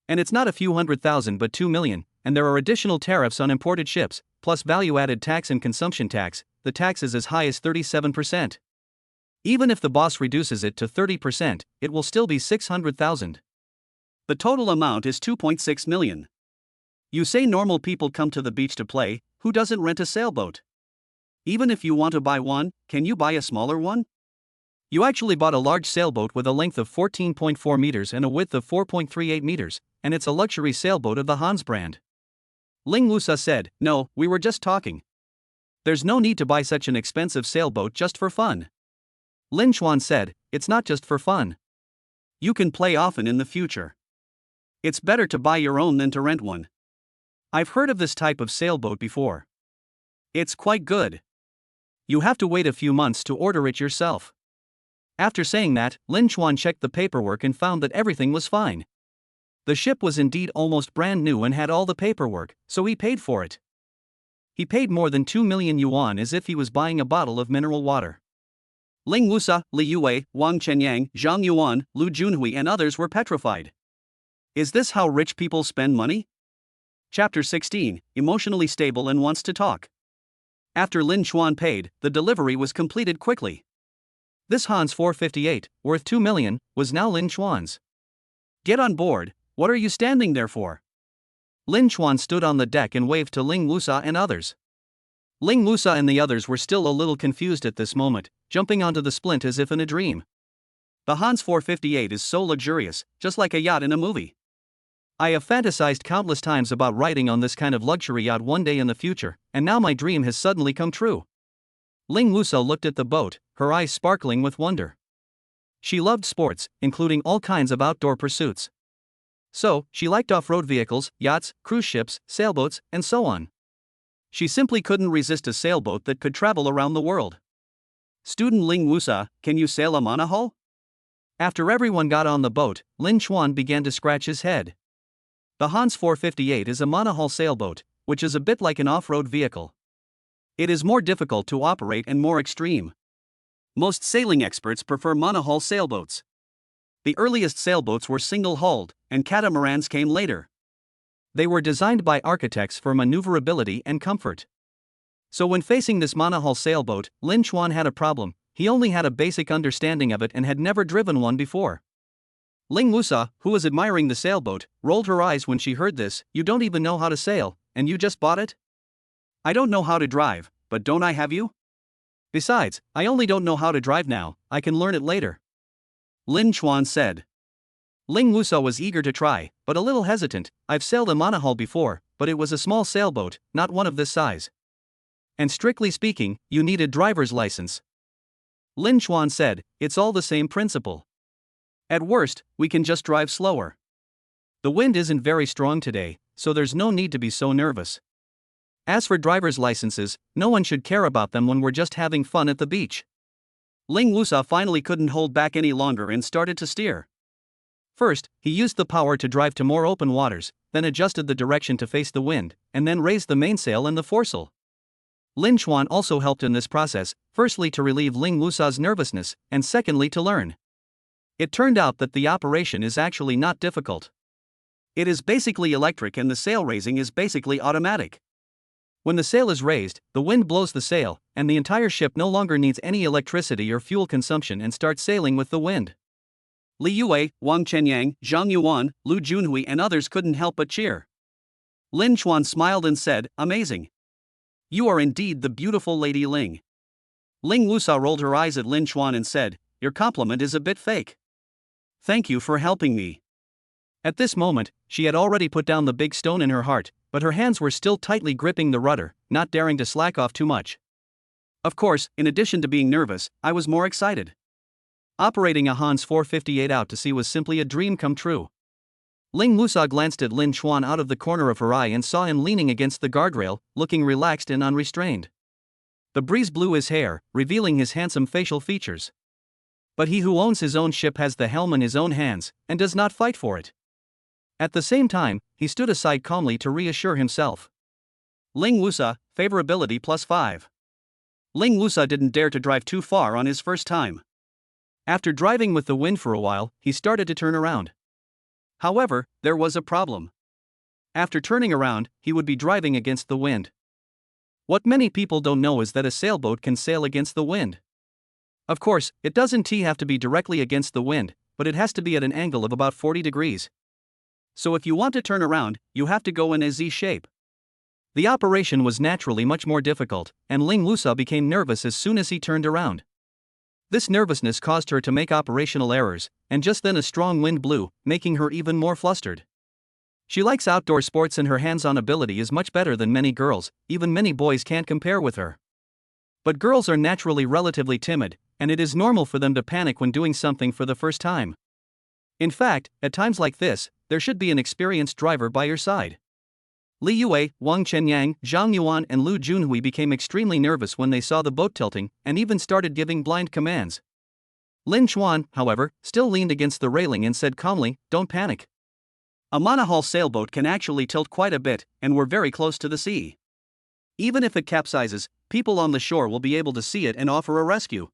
And it's not a few 100,000 but 2 million, and there are additional tariffs on imported ships, plus value-added tax and consumption tax. The tax is as high as 37%. Even if the boss reduces it to 30%, it will still be 600,000. The total amount is 2.6 million. You say normal people come to the beach to play, who doesn't rent a sailboat? Even if you want to buy one, can you buy a smaller one? You actually bought a large sailboat with a length of 14.4 meters and a width of 4.38 meters, and it's a luxury sailboat of the Hans brand. Ling Musa said, no, we were just talking. There's no need to buy such an expensive sailboat just for fun. Lin Chuan said, it's not just for fun. You can play often in the future. It's better to buy your own than to rent one. I've heard of this type of sailboat before. It's quite good. You have to wait a few months to order it yourself. After saying that, Lin Chuan checked the paperwork and found that everything was fine. The ship was indeed almost brand new and had all the paperwork, so he paid for it. He paid more than 2 million yuan as if he was buying a bottle of mineral water. Ling Musa, Li Yue, Wang Chenyang, Zhang Yuan, Lu Junhui and others were petrified. Is this how rich people spend money? Chapter 16, Emotionally Stable and Wants to Talk. After Lin Chuan paid, the delivery was completed quickly. This Hans 458, worth 2 million, was now Lin Chuan's. Get on board, what are you standing there for? Lin Chuan stood on the deck and waved to Ling Musa and others. Ling Musa and the others were still a little confused at this moment, jumping onto the splint as if in a dream. The Hans 458 is so luxurious, just like a yacht in a movie. I have fantasized countless times about riding on this kind of luxury yacht one day in the future, and now my dream has suddenly come true. Ling Musa looked at the boat, her eyes sparkling with wonder. She loved sports, including all kinds of outdoor pursuits. So, she liked off-road vehicles, yachts, cruise ships, sailboats, and so on. She simply couldn't resist a sailboat that could travel around the world. Student Ling Musa, can you sail a monohull? After everyone got on the boat, Lin Chuan began to scratch his head. The Hans 458 is a monohull sailboat, which is a bit like an off-road vehicle. It is more difficult to operate and more extreme. Most sailing experts prefer monohull sailboats. The earliest sailboats were single-hulled, and catamarans came later. They were designed by architects for maneuverability and comfort. So when facing this monohull sailboat, Lin Chuan had a problem. He only had a basic understanding of it and had never driven one before. Ling Wusa, who was admiring the sailboat, rolled her eyes when she heard this. You don't even know how to sail, and you just bought it? I don't know how to drive, but don't I have you? Besides, I only don't know how to drive now, I can learn it later. Lin Chuan said. Ling Wusa was eager to try, but a little hesitant. I've sailed a monohull before, but it was a small sailboat, not one of this size. And strictly speaking, you need a driver's license. Lin Chuan said, it's all the same principle. At worst, we can just drive slower. The wind isn't very strong today, so there's no need to be so nervous. As for driver's licenses, no one should care about them when we're just having fun at the beach. Ling Wusa finally couldn't hold back any longer and started to steer. First, he used the power to drive to more open waters, then adjusted the direction to face the wind, and then raised the mainsail and the foresail. Lin Chuan also helped in this process, firstly to relieve Ling Wusa's nervousness, and secondly to learn. It turned out that the operation is actually not difficult. It is basically electric and the sail raising is basically automatic. When the sail is raised, the wind blows the sail, and the entire ship no longer needs any electricity or fuel consumption and starts sailing with the wind. Li Yue, Wang Chenyang, Zhang Yuan, Lu Junhui and others couldn't help but cheer. Lin Chuan smiled and said, amazing. You are indeed the beautiful Lady Ling. Ling Wusa rolled her eyes at Lin Chuan and said, your compliment is a bit fake. Thank you for helping me. At this moment, she had already put down the big stone in her heart, but her hands were still tightly gripping the rudder, not daring to slack off too much. Of course, in addition to being nervous, I was more excited. Operating a Hans 458 out to sea was simply a dream come true. Ling Wusa glanced at Lin Chuan out of the corner of her eye and saw him leaning against the guardrail, looking relaxed and unrestrained. The breeze blew his hair, revealing his handsome facial features. But he who owns his own ship has the helm in his own hands, and does not fight for it. At the same time, he stood aside calmly to reassure himself. Ling Wusa, favorability +5. Ling Wusa didn't dare to drive too far on his first time. After driving with the wind for a while, he started to turn around. However, there was a problem. After turning around, he would be driving against the wind. What many people don't know is that a sailboat can sail against the wind. Of course, it doesn't have to be directly against the wind, but it has to be at an angle of about 40 degrees. So if you want to turn around, you have to go in a Z shape. The operation was naturally much more difficult, and Ling Wusa became nervous as soon as he turned around. This nervousness caused her to make operational errors, and just then a strong wind blew, making her even more flustered. She likes outdoor sports and her hands-on ability is much better than many girls, even many boys can't compare with her. But girls are naturally relatively timid, and it is normal for them to panic when doing something for the first time. In fact, at times like this, there should be an experienced driver by your side. Li Yue, Wang Chenyang, Zhang Yuan and Lu Junhui became extremely nervous when they saw the boat tilting, and even started giving blind commands. Lin Chuan, however, still leaned against the railing and said calmly, don't panic. A monohull sailboat can actually tilt quite a bit, and we're very close to the sea. Even if it capsizes, people on the shore will be able to see it and offer a rescue.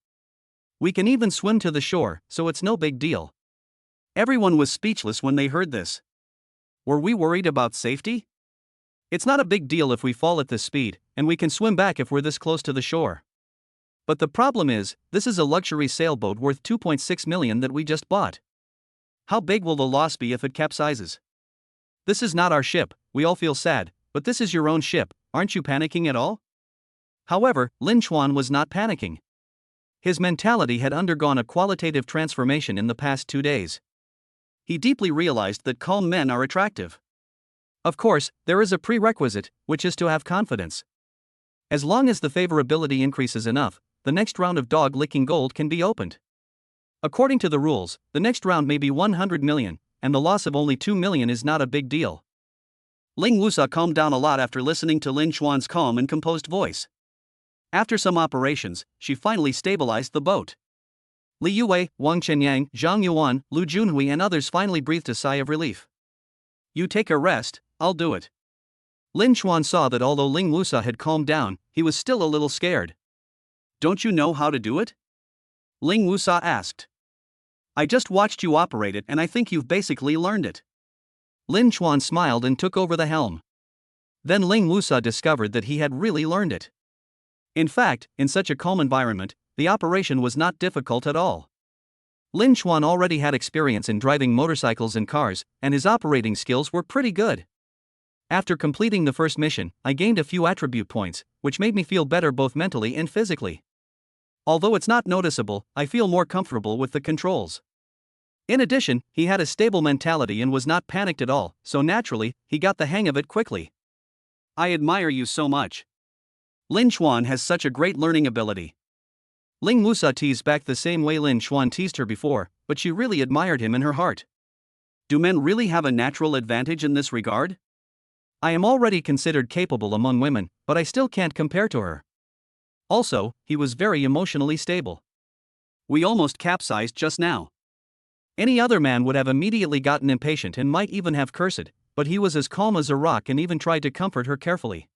We can even swim to the shore, so it's no big deal. Everyone was speechless when they heard this. Were we worried about safety? It's not a big deal if we fall at this speed, and we can swim back if we're this close to the shore. But the problem is, this is a luxury sailboat worth 2.6 million that we just bought. How big will the loss be if it capsizes? This is not our ship, we all feel sad, but this is your own ship, aren't you panicking at all? However, Lin Chuan was not panicking. His mentality had undergone a qualitative transformation in the past 2 days. He deeply realized that calm men are attractive. Of course, there is a prerequisite, which is to have confidence. As long as the favorability increases enough, the next round of dog-licking gold can be opened. According to the rules, the next round may be 100 million, and the loss of only 2 million is not a big deal. Ling Wusa calmed down a lot after listening to Lin Chuan's calm and composed voice. After some operations, she finally stabilized the boat. Li Yue, Wang Chenyang, Zhang Yuan, Lu Junhui and others finally breathed a sigh of relief. You take a rest, I'll do it. Lin Chuan saw that although Ling Wusa had calmed down, he was still a little scared. Don't you know how to do it? Ling Wusa asked. I just watched you operate it and I think you've basically learned it. Lin Chuan smiled and took over the helm. Then Ling Wusa discovered that he had really learned it. In fact, in such a calm environment, the operation was not difficult at all. Lin Chuan already had experience in driving motorcycles and cars, and his operating skills were pretty good. After completing the first mission, I gained a few attribute points, which made me feel better both mentally and physically. Although it's not noticeable, I feel more comfortable with the controls. In addition, he had a stable mentality and was not panicked at all, so naturally, he got the hang of it quickly. I admire you so much. Lin Chuan has such a great learning ability. Ling Wusa teased back the same way Lin Chuan teased her before, but she really admired him in her heart. Do men really have a natural advantage in this regard? I am already considered capable among women, but I still can't compare to her. Also, he was very emotionally stable. We almost capsized just now. Any other man would have immediately gotten impatient and might even have cursed, but he was as calm as a rock and even tried to comfort her carefully.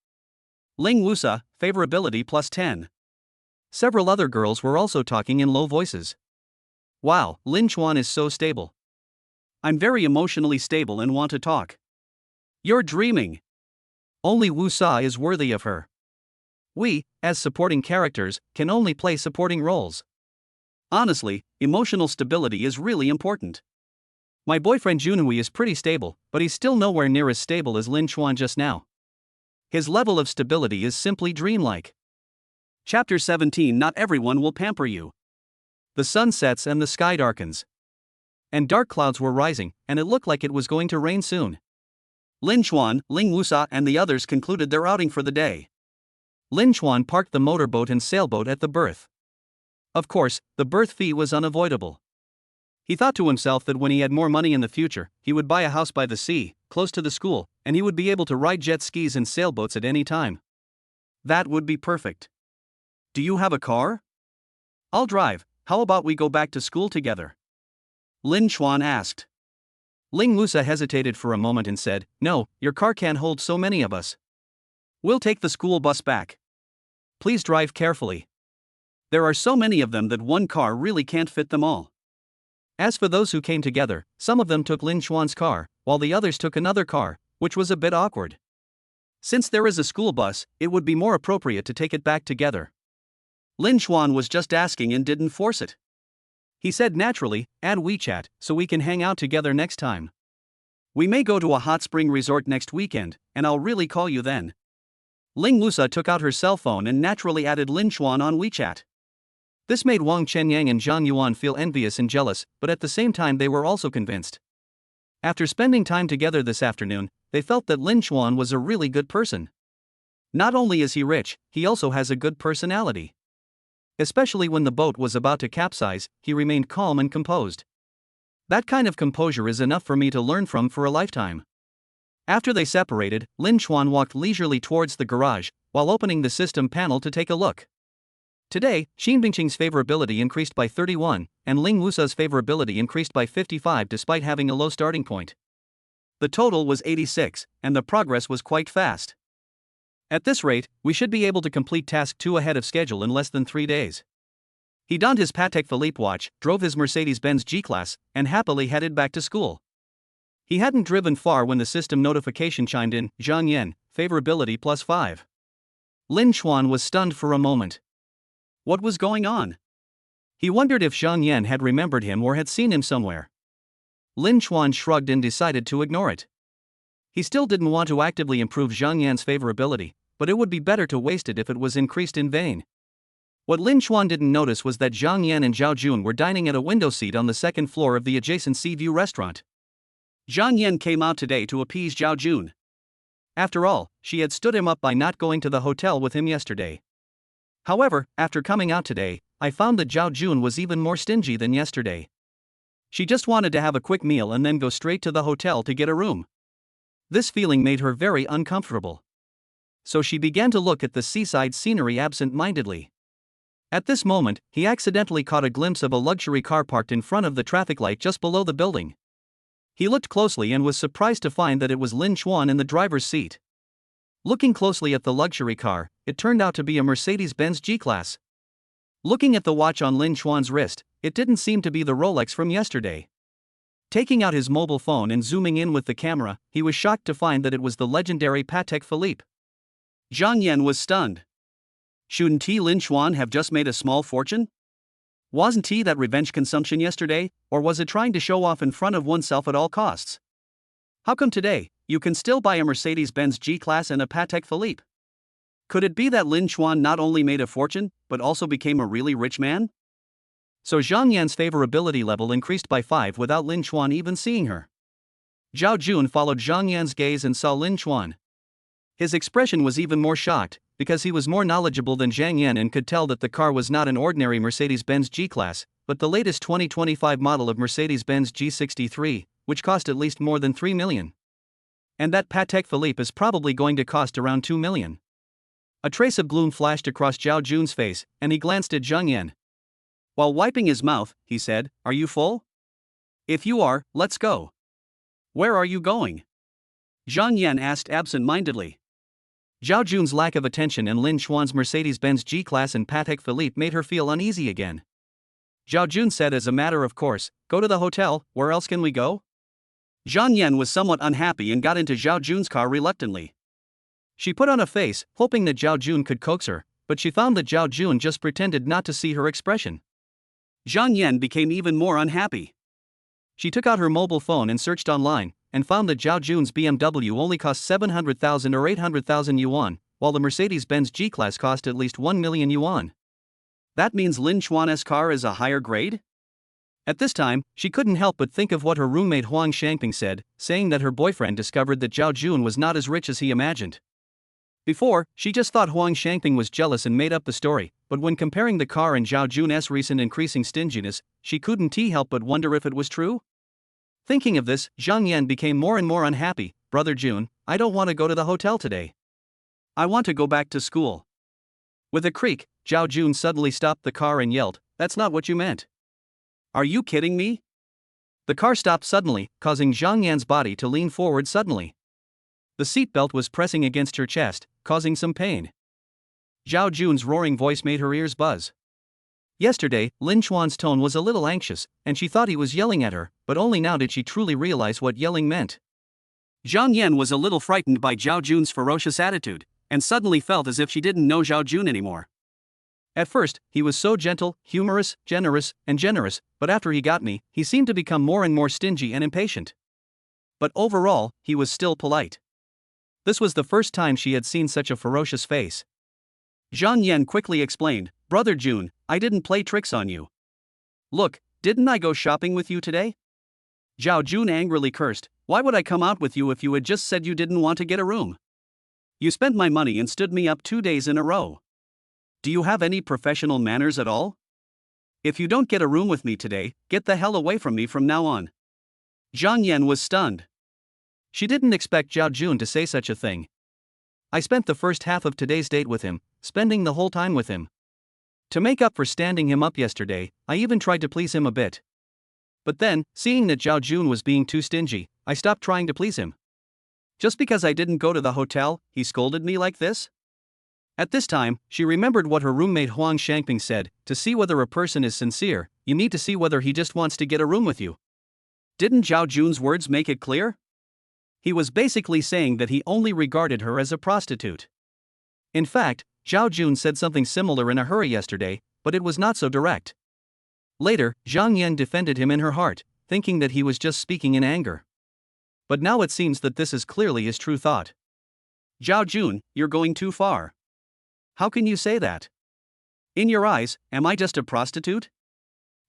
Ling Wusa, favorability +10. Several other girls were also talking in low voices. Wow, Lin Chuan is so stable. I'm very emotionally stable and want to talk. You're dreaming. Only Wusa is worthy of her. We, as supporting characters, can only play supporting roles. Honestly, emotional stability is really important. My boyfriend Junhui is pretty stable, but he's still nowhere near as stable as Lin Chuan just now. His level of stability is simply dreamlike. Chapter 17. Not everyone will pamper you. The sun sets and the sky darkens. And dark clouds were rising, and it looked like it was going to rain soon. Lin Chuan, Ling Wusa and the others concluded their outing for the day. Lin Chuan parked the motorboat and sailboat at the berth. Of course, the berth fee was unavoidable. He thought to himself that when he had more money in the future, he would buy a house by the sea, close to the school, and he would be able to ride jet skis and sailboats at any time. That would be perfect. Do you have a car? I'll drive. How about we go back to school together? Lin Chuan asked. Ling Wusa hesitated for a moment and said, No, your car can't hold so many of us. We'll take the school bus back. Please drive carefully. There are so many of them that one car really can't fit them all. As for those who came together, some of them took Lin Chuan's car, while the others took another car, which was a bit awkward. Since there is a school bus, it would be more appropriate to take it back together. Lin Chuan was just asking and didn't force it. He said naturally, add WeChat, so we can hang out together next time. We may go to a hot spring resort next weekend, and I'll really call you then. Ling Wusa took out her cell phone and naturally added Lin Chuan on WeChat. This made Wang Chenyang and Zhang Yuan feel envious and jealous, but at the same time they were also convinced. After spending time together this afternoon, they felt that Lin Chuan was a really good person. Not only is he rich, he also has a good personality. Especially when the boat was about to capsize, he remained calm and composed. That kind of composure is enough for me to learn from for a lifetime. After they separated, Lin Chuan walked leisurely towards the garage, while opening the system panel to take a look. Today, Xin Bingqing's favorability increased by 31, and Ling Wusa's favorability increased by 55 despite having a low starting point. The total was 86, and the progress was quite fast. At this rate, we should be able to complete task 2 ahead of schedule in less than 3 days. He donned his Patek Philippe watch, drove his Mercedes-Benz G-Class, and happily headed back to school. He hadn't driven far when the system notification chimed in, Zhang Yan, favorability +5. Lin Chuan was stunned for a moment. What was going on? He wondered if Zhang Yan had remembered him or had seen him somewhere. Lin Chuan shrugged and decided to ignore it. He still didn't want to actively improve Zhang Yan's favorability, but it would be better to waste it if it was increased in vain. What Lin Chuan didn't notice was that Zhang Yan and Zhao Jun were dining at a window seat on the second floor of the adjacent Sea View restaurant. Zhang Yan came out today to appease Zhao Jun. After all, she had stood him up by not going to the hotel with him yesterday. However, after coming out today, I found that Zhao Jun was even more stingy than yesterday. She just wanted to have a quick meal and then go straight to the hotel to get a room. This feeling made her very uncomfortable. So she began to look at the seaside scenery absent-mindedly. At this moment, he accidentally caught a glimpse of a luxury car parked in front of the traffic light just below the building. He looked closely and was surprised to find that it was Lin Chuan in the driver's seat. Looking closely at the luxury car, it turned out to be a Mercedes-Benz G-Class. Looking at the watch on Lin Chuan's wrist, it didn't seem to be the Rolex from yesterday. Taking out his mobile phone and zooming in with the camera, he was shocked to find that it was the legendary Patek Philippe. Zhang Yan was stunned. Shouldn't Lin Chuan have just made a small fortune? Wasn't he that revenge consumption yesterday, or was it trying to show off in front of oneself at all costs? How come today, you can still buy a Mercedes-Benz G-Class and a Patek Philippe? Could it be that Lin Chuan not only made a fortune, but also became a really rich man? So Zhang Yan's favorability level increased by 5 without Lin Chuan even seeing her. Zhao Jun followed Zhang Yan's gaze and saw Lin Chuan. His expression was even more shocked, because he was more knowledgeable than Zhang Yan and could tell that the car was not an ordinary Mercedes-Benz G-Class, but the latest 2025 model of Mercedes-Benz G63, which cost at least more than 3 million. And that Patek Philippe is probably going to cost around 2 million. A trace of gloom flashed across Zhao Jun's face, and he glanced at Zhang Yan. While wiping his mouth, he said, "Are you full? If you are, let's go." "Where are you going?" Zhang Yan asked absent-mindedly. Zhao Jun's lack of attention and Lin Chuan's Mercedes-Benz G-Class and Patek Philippe made her feel uneasy again. Zhao Jun said as a matter of course, "Go to the hotel, where else can we go?" Zhang Yan was somewhat unhappy and got into Zhao Jun's car reluctantly. She put on a face, hoping that Zhao Jun could coax her, but she found that Zhao Jun just pretended not to see her expression. Zhang Yan became even more unhappy. She took out her mobile phone and searched online, and found that Zhao Jun's BMW only cost 700,000 or 800,000 yuan, while the Mercedes-Benz G-Class cost at least 1 million yuan. That means Lin Chuan's car is a higher grade? At this time, she couldn't help but think of what her roommate Huang Shangping said, saying that her boyfriend discovered that Zhao Jun was not as rich as he imagined. Before, she just thought Huang Shangping was jealous and made up the story, but when comparing the car and Zhao Jun's recent increasing stinginess, she couldn't help but wonder if it was true. Thinking of this, Zhang Yan became more and more unhappy. "Brother Jun, I don't want to go to the hotel today. I want to go back to school." With a creak, Zhao Jun suddenly stopped the car and yelled, "That's not what you meant." "Are you kidding me?" The car stopped suddenly, causing Zhang Yan's body to lean forward suddenly. The seatbelt was pressing against her chest, causing some pain. Zhao Jun's roaring voice made her ears buzz. Yesterday, Lin Chuan's tone was a little anxious, and she thought he was yelling at her, but only now did she truly realize what yelling meant. Zhang Yan was a little frightened by Zhao Jun's ferocious attitude, and suddenly felt as if she didn't know Zhao Jun anymore. At first, he was so gentle, humorous, generous, but after he got me, he seemed to become more and more stingy and impatient. But overall, he was still polite. This was the first time she had seen such a ferocious face. Zhang Yan quickly explained, "Brother Jun, I didn't play tricks on you. Look, didn't I go shopping with you today?" Zhao Jun angrily cursed, "Why would I come out with you if you had just said you didn't want to get a room? You spent my money and stood me up 2 days in a row. Do you have any professional manners at all? If you don't get a room with me today, get the hell away from me from now on." Zhang Yan was stunned. She didn't expect Zhao Jun to say such a thing. "I spent the first half of today's date with him, spending the whole time with him. To make up for standing him up yesterday, I even tried to please him a bit. But then, seeing that Zhao Jun was being too stingy, I stopped trying to please him. Just because I didn't go to the hotel, he scolded me like this?" At this time, she remembered what her roommate Huang Shangping said, "To see whether a person is sincere, you need to see whether he just wants to get a room with you." Didn't Zhao Jun's words make it clear? He was basically saying that he only regarded her as a prostitute. In fact, Zhao Jun said something similar in a hurry yesterday, but it was not so direct. Later, Zhang Yan defended him in her heart, thinking that he was just speaking in anger. But now it seems that this is clearly his true thought. "Zhao Jun, you're going too far. How can you say that? In your eyes, am I just a prostitute?"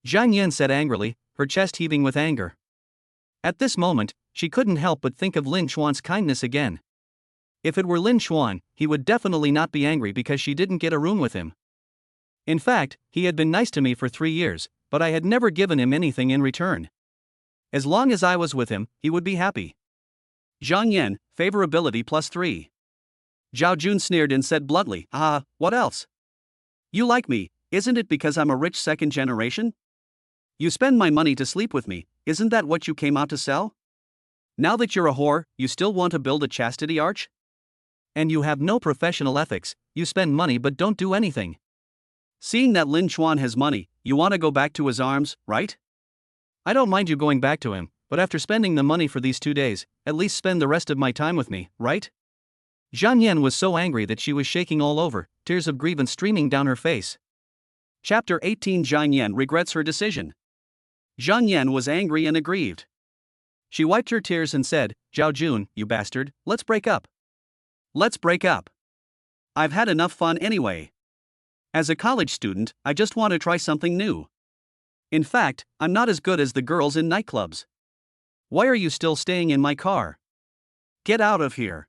Zhang Yan said angrily, her chest heaving with anger. At this moment, she couldn't help but think of Lin Chuan's kindness again. If it were Lin Chuan, he would definitely not be angry because she didn't get a room with him. In fact, he had been nice to me for 3 years, but I had never given him anything in return. As long as I was with him, he would be happy. Zhang Yan, favorability +3. Zhao Jun sneered and said bluntly, "Ah, what else? You like me, isn't it because I'm a rich second generation? You spend my money to sleep with me, isn't that what you came out to sell?" Now that you're a whore, you still want to build a chastity arch? And you have no professional ethics, you spend money but don't do anything. Seeing that Lin Chuan has money, you want to go back to his arms, right? I don't mind you going back to him, but after spending the money for these 2 days, at least spend the rest of my time with me, right? Zhang Yan was so angry that she was shaking all over, tears of grievance streaming down her face. Chapter 18. Zhang Yan regrets her decision. Zhang Yan was angry and aggrieved. She wiped her tears and said, "Zhao Jun, you bastard, let's break up." Let's break up. I've had enough fun anyway. As a college student, I just want to try something new. In fact, I'm not as good as the girls in nightclubs. Why are you still staying in my car? Get out of here.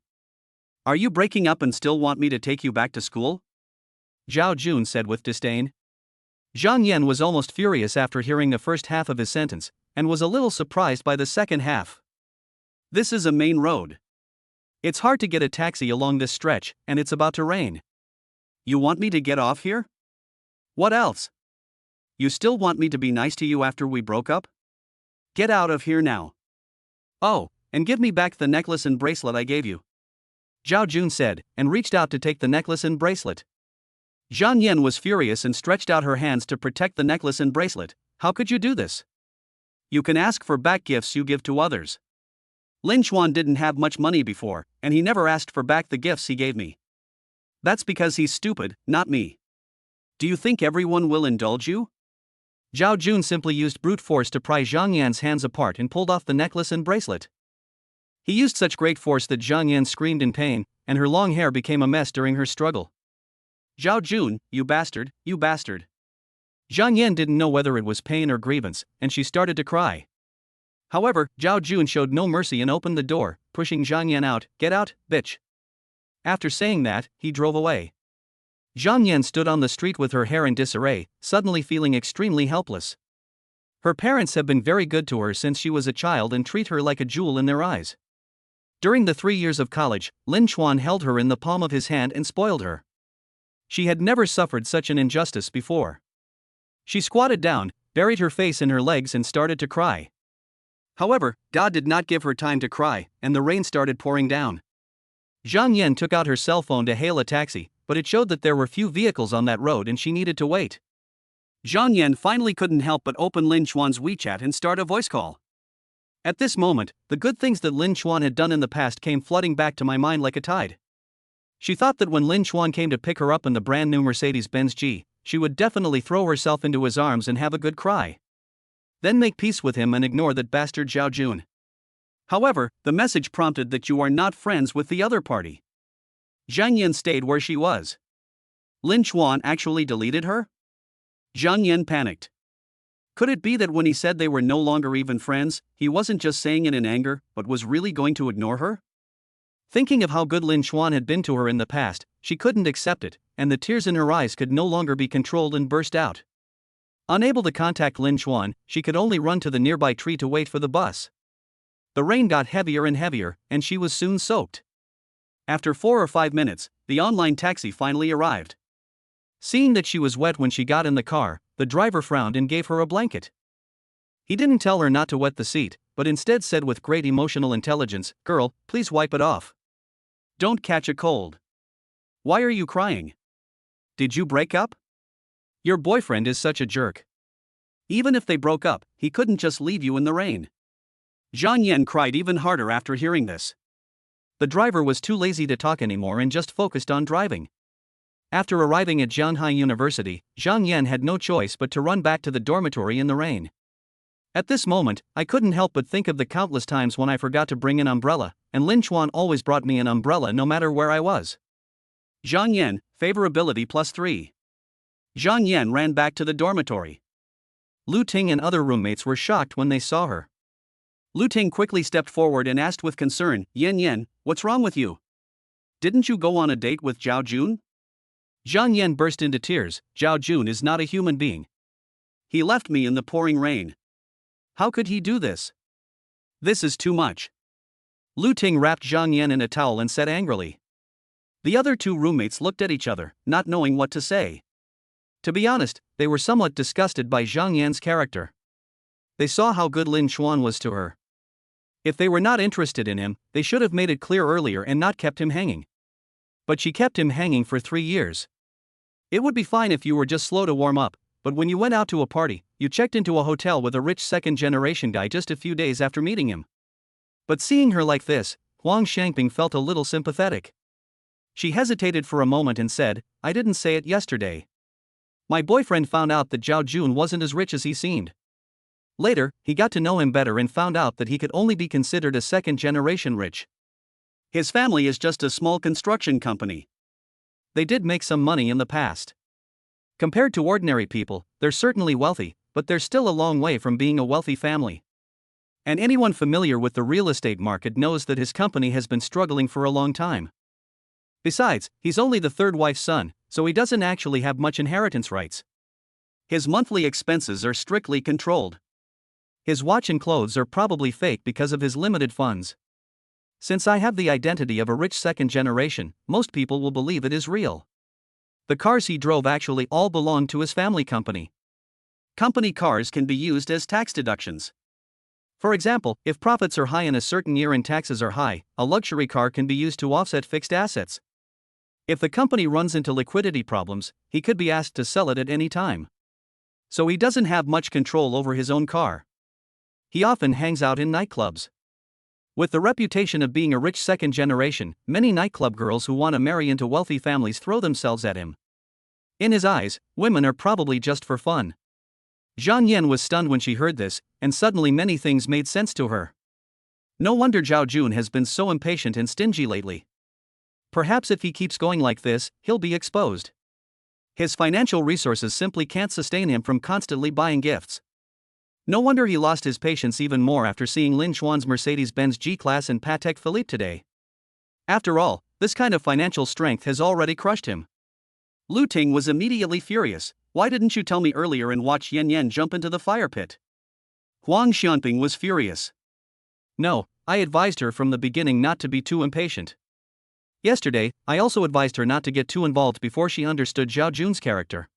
Are you breaking up and still want me to take you back to school? Zhao Jun said with disdain. Zhang Yan was almost furious after hearing the first half of his sentence, and was a little surprised by the second half. This is a main road. It's hard to get a taxi along this stretch, and it's about to rain. You want me to get off here? What else? You still want me to be nice to you after we broke up? Get out of here now. Oh, and give me back the necklace and bracelet I gave you, Zhao Jun said, and reached out to take the necklace and bracelet. Zhang Yan was furious and stretched out her hands to protect the necklace and bracelet. How could you do this? You can ask for back gifts you give to others. Lin Chuan didn't have much money before, and he never asked for back the gifts he gave me. That's because he's stupid, not me. Do you think everyone will indulge you? Zhao Jun simply used brute force to pry Zhang Yan's hands apart and pulled off the necklace and bracelet. He used such great force that Zhang Yan screamed in pain, and her long hair became a mess during her struggle. Zhao Jun, you bastard, you bastard. Zhang Yan didn't know whether it was pain or grievance, and she started to cry. However, Zhao Jun showed no mercy and opened the door, pushing Zhang Yan out. "Get out, bitch." After saying that, he drove away. Zhang Yan stood on the street with her hair in disarray, suddenly feeling extremely helpless. Her parents have been very good to her since she was a child and treat her like a jewel in their eyes. During the 3 years of college, Lin Chuan held her in the palm of his hand and spoiled her. She had never suffered such an injustice before. She squatted down, buried her face in her legs and started to cry. However, Da did not give her time to cry, and the rain started pouring down. Zhang Yan took out her cell phone to hail a taxi, but it showed that there were few vehicles on that road and she needed to wait. Zhang Yan finally couldn't help but open Lin Chuan's WeChat and start a voice call. At this moment, the good things that Lin Chuan had done in the past came flooding back to my mind like a tide. She thought that when Lin Chuan came to pick her up in the brand new Mercedes-Benz G, she would definitely throw herself into his arms and have a good cry. Then make peace with him and ignore that bastard Zhao Jun. However, the message prompted that you are not friends with the other party. Zhang Yan stayed where she was. Lin Chuan actually deleted her? Zhang Yan panicked. Could it be that when he said they were no longer even friends, he wasn't just saying it in anger, but was really going to ignore her? Thinking of how good Lin Chuan had been to her in the past, she couldn't accept it, and the tears in her eyes could no longer be controlled and burst out. Unable to contact Lin Chuan, she could only run to the nearby tree to wait for the bus. The rain got heavier and heavier, and she was soon soaked. After 4 or 5 minutes, the online taxi finally arrived. Seeing that she was wet when she got in the car, the driver frowned and gave her a blanket. He didn't tell her not to wet the seat, but instead said with great emotional intelligence, "Girl, please wipe it off. Don't catch a cold. Why are you crying? Did you break up? Your boyfriend is such a jerk. Even if they broke up, he couldn't just leave you in the rain." Zhang Yan cried even harder after hearing this. The driver was too lazy to talk anymore and just focused on driving. After arriving at Zhanghai University, Zhang Yan had no choice but to run back to the dormitory in the rain. At this moment, I couldn't help but think of the countless times when I forgot to bring an umbrella, and Lin Chuan always brought me an umbrella no matter where I was. Zhang Yan, favorability +3. Zhang Yan ran back to the dormitory. Lu Ting and other roommates were shocked when they saw her. Lu Ting quickly stepped forward and asked with concern, "Yan Yan, what's wrong with you? Didn't you go on a date with Zhao Jun?" Zhang Yan burst into tears. "Zhao Jun is not a human being. He left me in the pouring rain. How could he do this? This is too much." Lu Ting wrapped Zhang Yan in a towel and said angrily. The other two roommates looked at each other, not knowing what to say. To be honest, they were somewhat disgusted by Zhang Yan's character. They saw how good Lin Chuan was to her. If they were not interested in him, they should have made it clear earlier and not kept him hanging. But she kept him hanging for 3 years. It would be fine if you were just slow to warm up, but when you went out to a party, you checked into a hotel with a rich second-generation guy just a few days after meeting him. But seeing her like this, Huang Shangping felt a little sympathetic. She hesitated for a moment and said, "I didn't say it yesterday. My boyfriend found out that Zhao Jun wasn't as rich as he seemed. Later, he got to know him better and found out that he could only be considered a second-generation rich. His family is just a small construction company. They did make some money in the past. Compared to ordinary people, they're certainly wealthy, but they're still a long way from being a wealthy family. And anyone familiar with the real estate market knows that his company has been struggling for a long time. Besides, he's only the third wife's son, so he doesn't actually have much inheritance rights. His monthly expenses are strictly controlled. His watch and clothes are probably fake because of his limited funds. Since I have the identity of a rich second generation, most people will believe it is real. The cars he drove actually all belonged to his family company. Company cars can be used as tax deductions. For example, if profits are high in a certain year and taxes are high, a luxury car can be used to offset fixed assets. If the company runs into liquidity problems, he could be asked to sell it at any time. So he doesn't have much control over his own car. He often hangs out in nightclubs. With the reputation of being a rich second generation, many nightclub girls who want to marry into wealthy families throw themselves at him. In his eyes, women are probably just for fun. Zhang Yan was stunned when she heard this, and suddenly many things made sense to her. No wonder Zhao Jun has been so impatient and stingy lately. Perhaps if he keeps going like this, he'll be exposed. His financial resources simply can't sustain him from constantly buying gifts. No wonder he lost his patience even more after seeing Lin Xuan's Mercedes-Benz G-Class and Patek Philippe today. After all, this kind of financial strength has already crushed him. Lu Ting was immediately furious. "Why didn't you tell me earlier and watch Yan Yan jump into the fire pit?" Huang Xianping was furious. "No, I advised her from the beginning not to be too impatient. Yesterday, I also advised her not to get too involved before she understood Zhao Jun's character.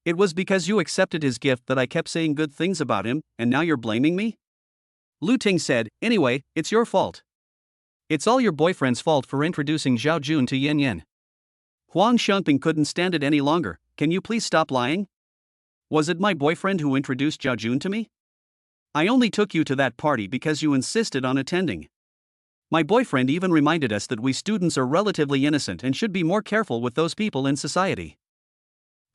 It was because you accepted his gift that I kept saying good things about him, and now you're blaming me?" Lu Ting said, "Anyway, it's your fault. It's all your boyfriend's fault for introducing Zhao Jun to Yan Yan." Huang Xianping couldn't stand it any longer. "Can you please stop lying? Was it my boyfriend who introduced Zhao Jun to me? I only took you to that party because you insisted on attending. My boyfriend even reminded us that we students are relatively innocent and should be more careful with those people in society.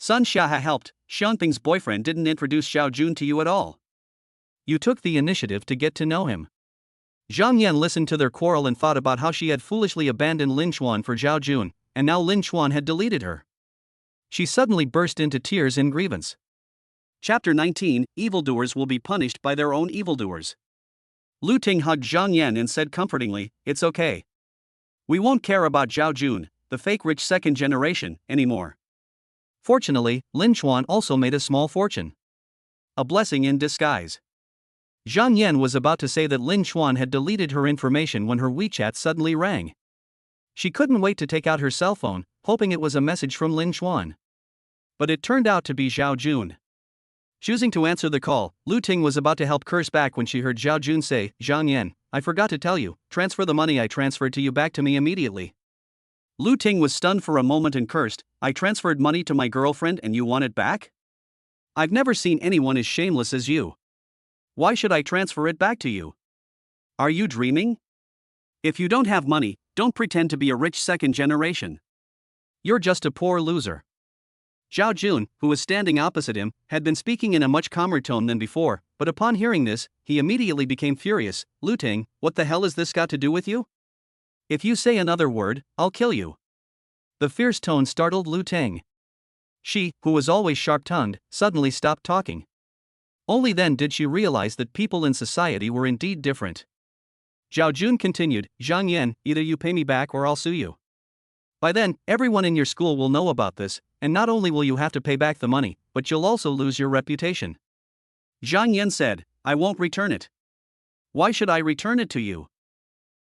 Sun Xiahe helped. Xianping's boyfriend didn't introduce Zhao Jun to you at all. You took the initiative to get to know him." Zhang Yan listened to their quarrel and thought about how she had foolishly abandoned Lin Xuan for Zhao Jun, and now Lin Xuan had deleted her. She suddenly burst into tears in grievance. Chapter 19, Evildoers will be punished by their own evildoers. Lu Ting hugged Zhang Yan and said comfortingly, "It's okay. We won't care about Zhao Jun, the fake rich second generation, anymore." Fortunately, Lin Xuan also made a small fortune. A blessing in disguise. Zhang Yan was about to say that Lin Xuan had deleted her information when her WeChat suddenly rang. She couldn't wait to take out her cell phone, hoping it was a message from Lin Xuan. But it turned out to be Zhao Jun. Choosing to answer the call, Lu Ting was about to help curse back when she heard Zhao Jun say, "Zhang Yan, I forgot to tell you, transfer the money I transferred to you back to me immediately." Lu Ting was stunned for a moment and cursed, "I transferred money to my girlfriend and you want it back? I've never seen anyone as shameless as you. Why should I transfer it back to you? Are you dreaming? If you don't have money, don't pretend to be a rich second generation. You're just a poor loser." Zhao Jun, who was standing opposite him, had been speaking in a much calmer tone than before, but upon hearing this, he immediately became furious. "Lu Ting, what the hell has this got to do with you? If you say another word, I'll kill you." The fierce tone startled Lu Ting. She, who was always sharp-tongued, suddenly stopped talking. Only then did she realize that people in society were indeed different. Zhao Jun continued, "Zhang Yan, either you pay me back or I'll sue you. By then, everyone in your school will know about this, and not only will you have to pay back the money, but you'll also lose your reputation." Zhang Yan said, "I won't return it. Why should I return it to you?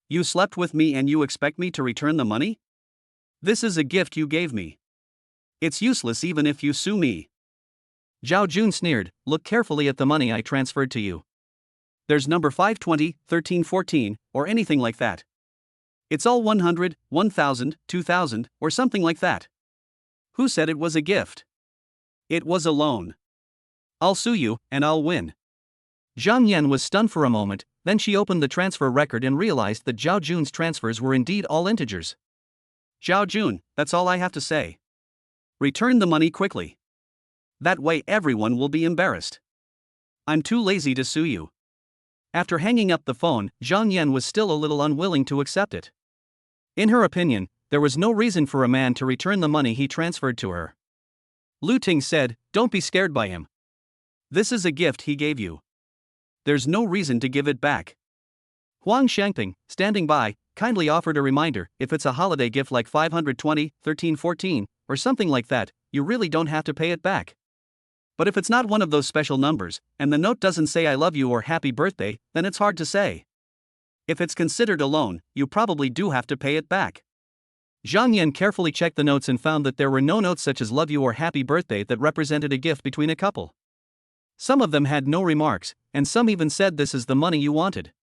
You slept with me and you expect me to return the money? This is a gift you gave me. It's useless even if you sue me." Zhao Jun sneered, "Look carefully at the money I transferred to you. There's number 520, 1314, or anything like that. It's all 100, 1000, 2000, or something like that. Who said it was a gift? It was a loan. I'll sue you, and I'll win. Zhang Yan was stunned for a moment, then she opened the transfer record and realized that Zhao Jun's transfers were indeed all integers. Zhao Jun, that's all I have to say. Return the money quickly. That way everyone will be embarrassed. I'm too lazy to sue you. After hanging up the phone, Zhang Yan was still a little unwilling to accept it. In her opinion, there was no reason for a man to return the money he transferred to her. Lu Ting said, "Don't be scared by him. This is a gift he gave you. There's no reason to give it back." Huang Shangping, standing by, kindly offered a reminder, if it's a holiday gift like 520, 1314, or something like that, you really don't have to pay it back. But if it's not one of those special numbers, and the note doesn't say I love you or happy birthday, then it's hard to say. If it's considered a loan, you probably do have to pay it back. Zhang Yan carefully checked the notes and found that there were no notes such as love you or happy birthday that represented a gift between a couple. Some of them had no remarks, and some even said this is the money you wanted.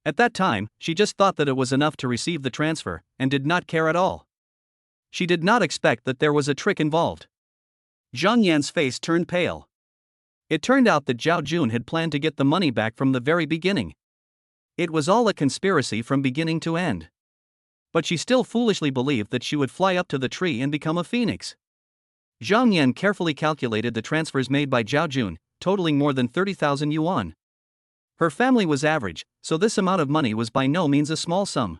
At that time, she just thought that it was enough to receive the transfer, and did not care at all. She did not expect that there was a trick involved. Zhang Yan's face turned pale. It turned out that Zhao Jun had planned to get the money back from the very beginning. It was all a conspiracy from beginning to end. But she still foolishly believed that she would fly up to the tree and become a phoenix. Zhang Yan carefully calculated the transfers made by Zhao Jun, totaling more than 30,000 yuan. Her family was average, so this amount of money was by no means a small sum.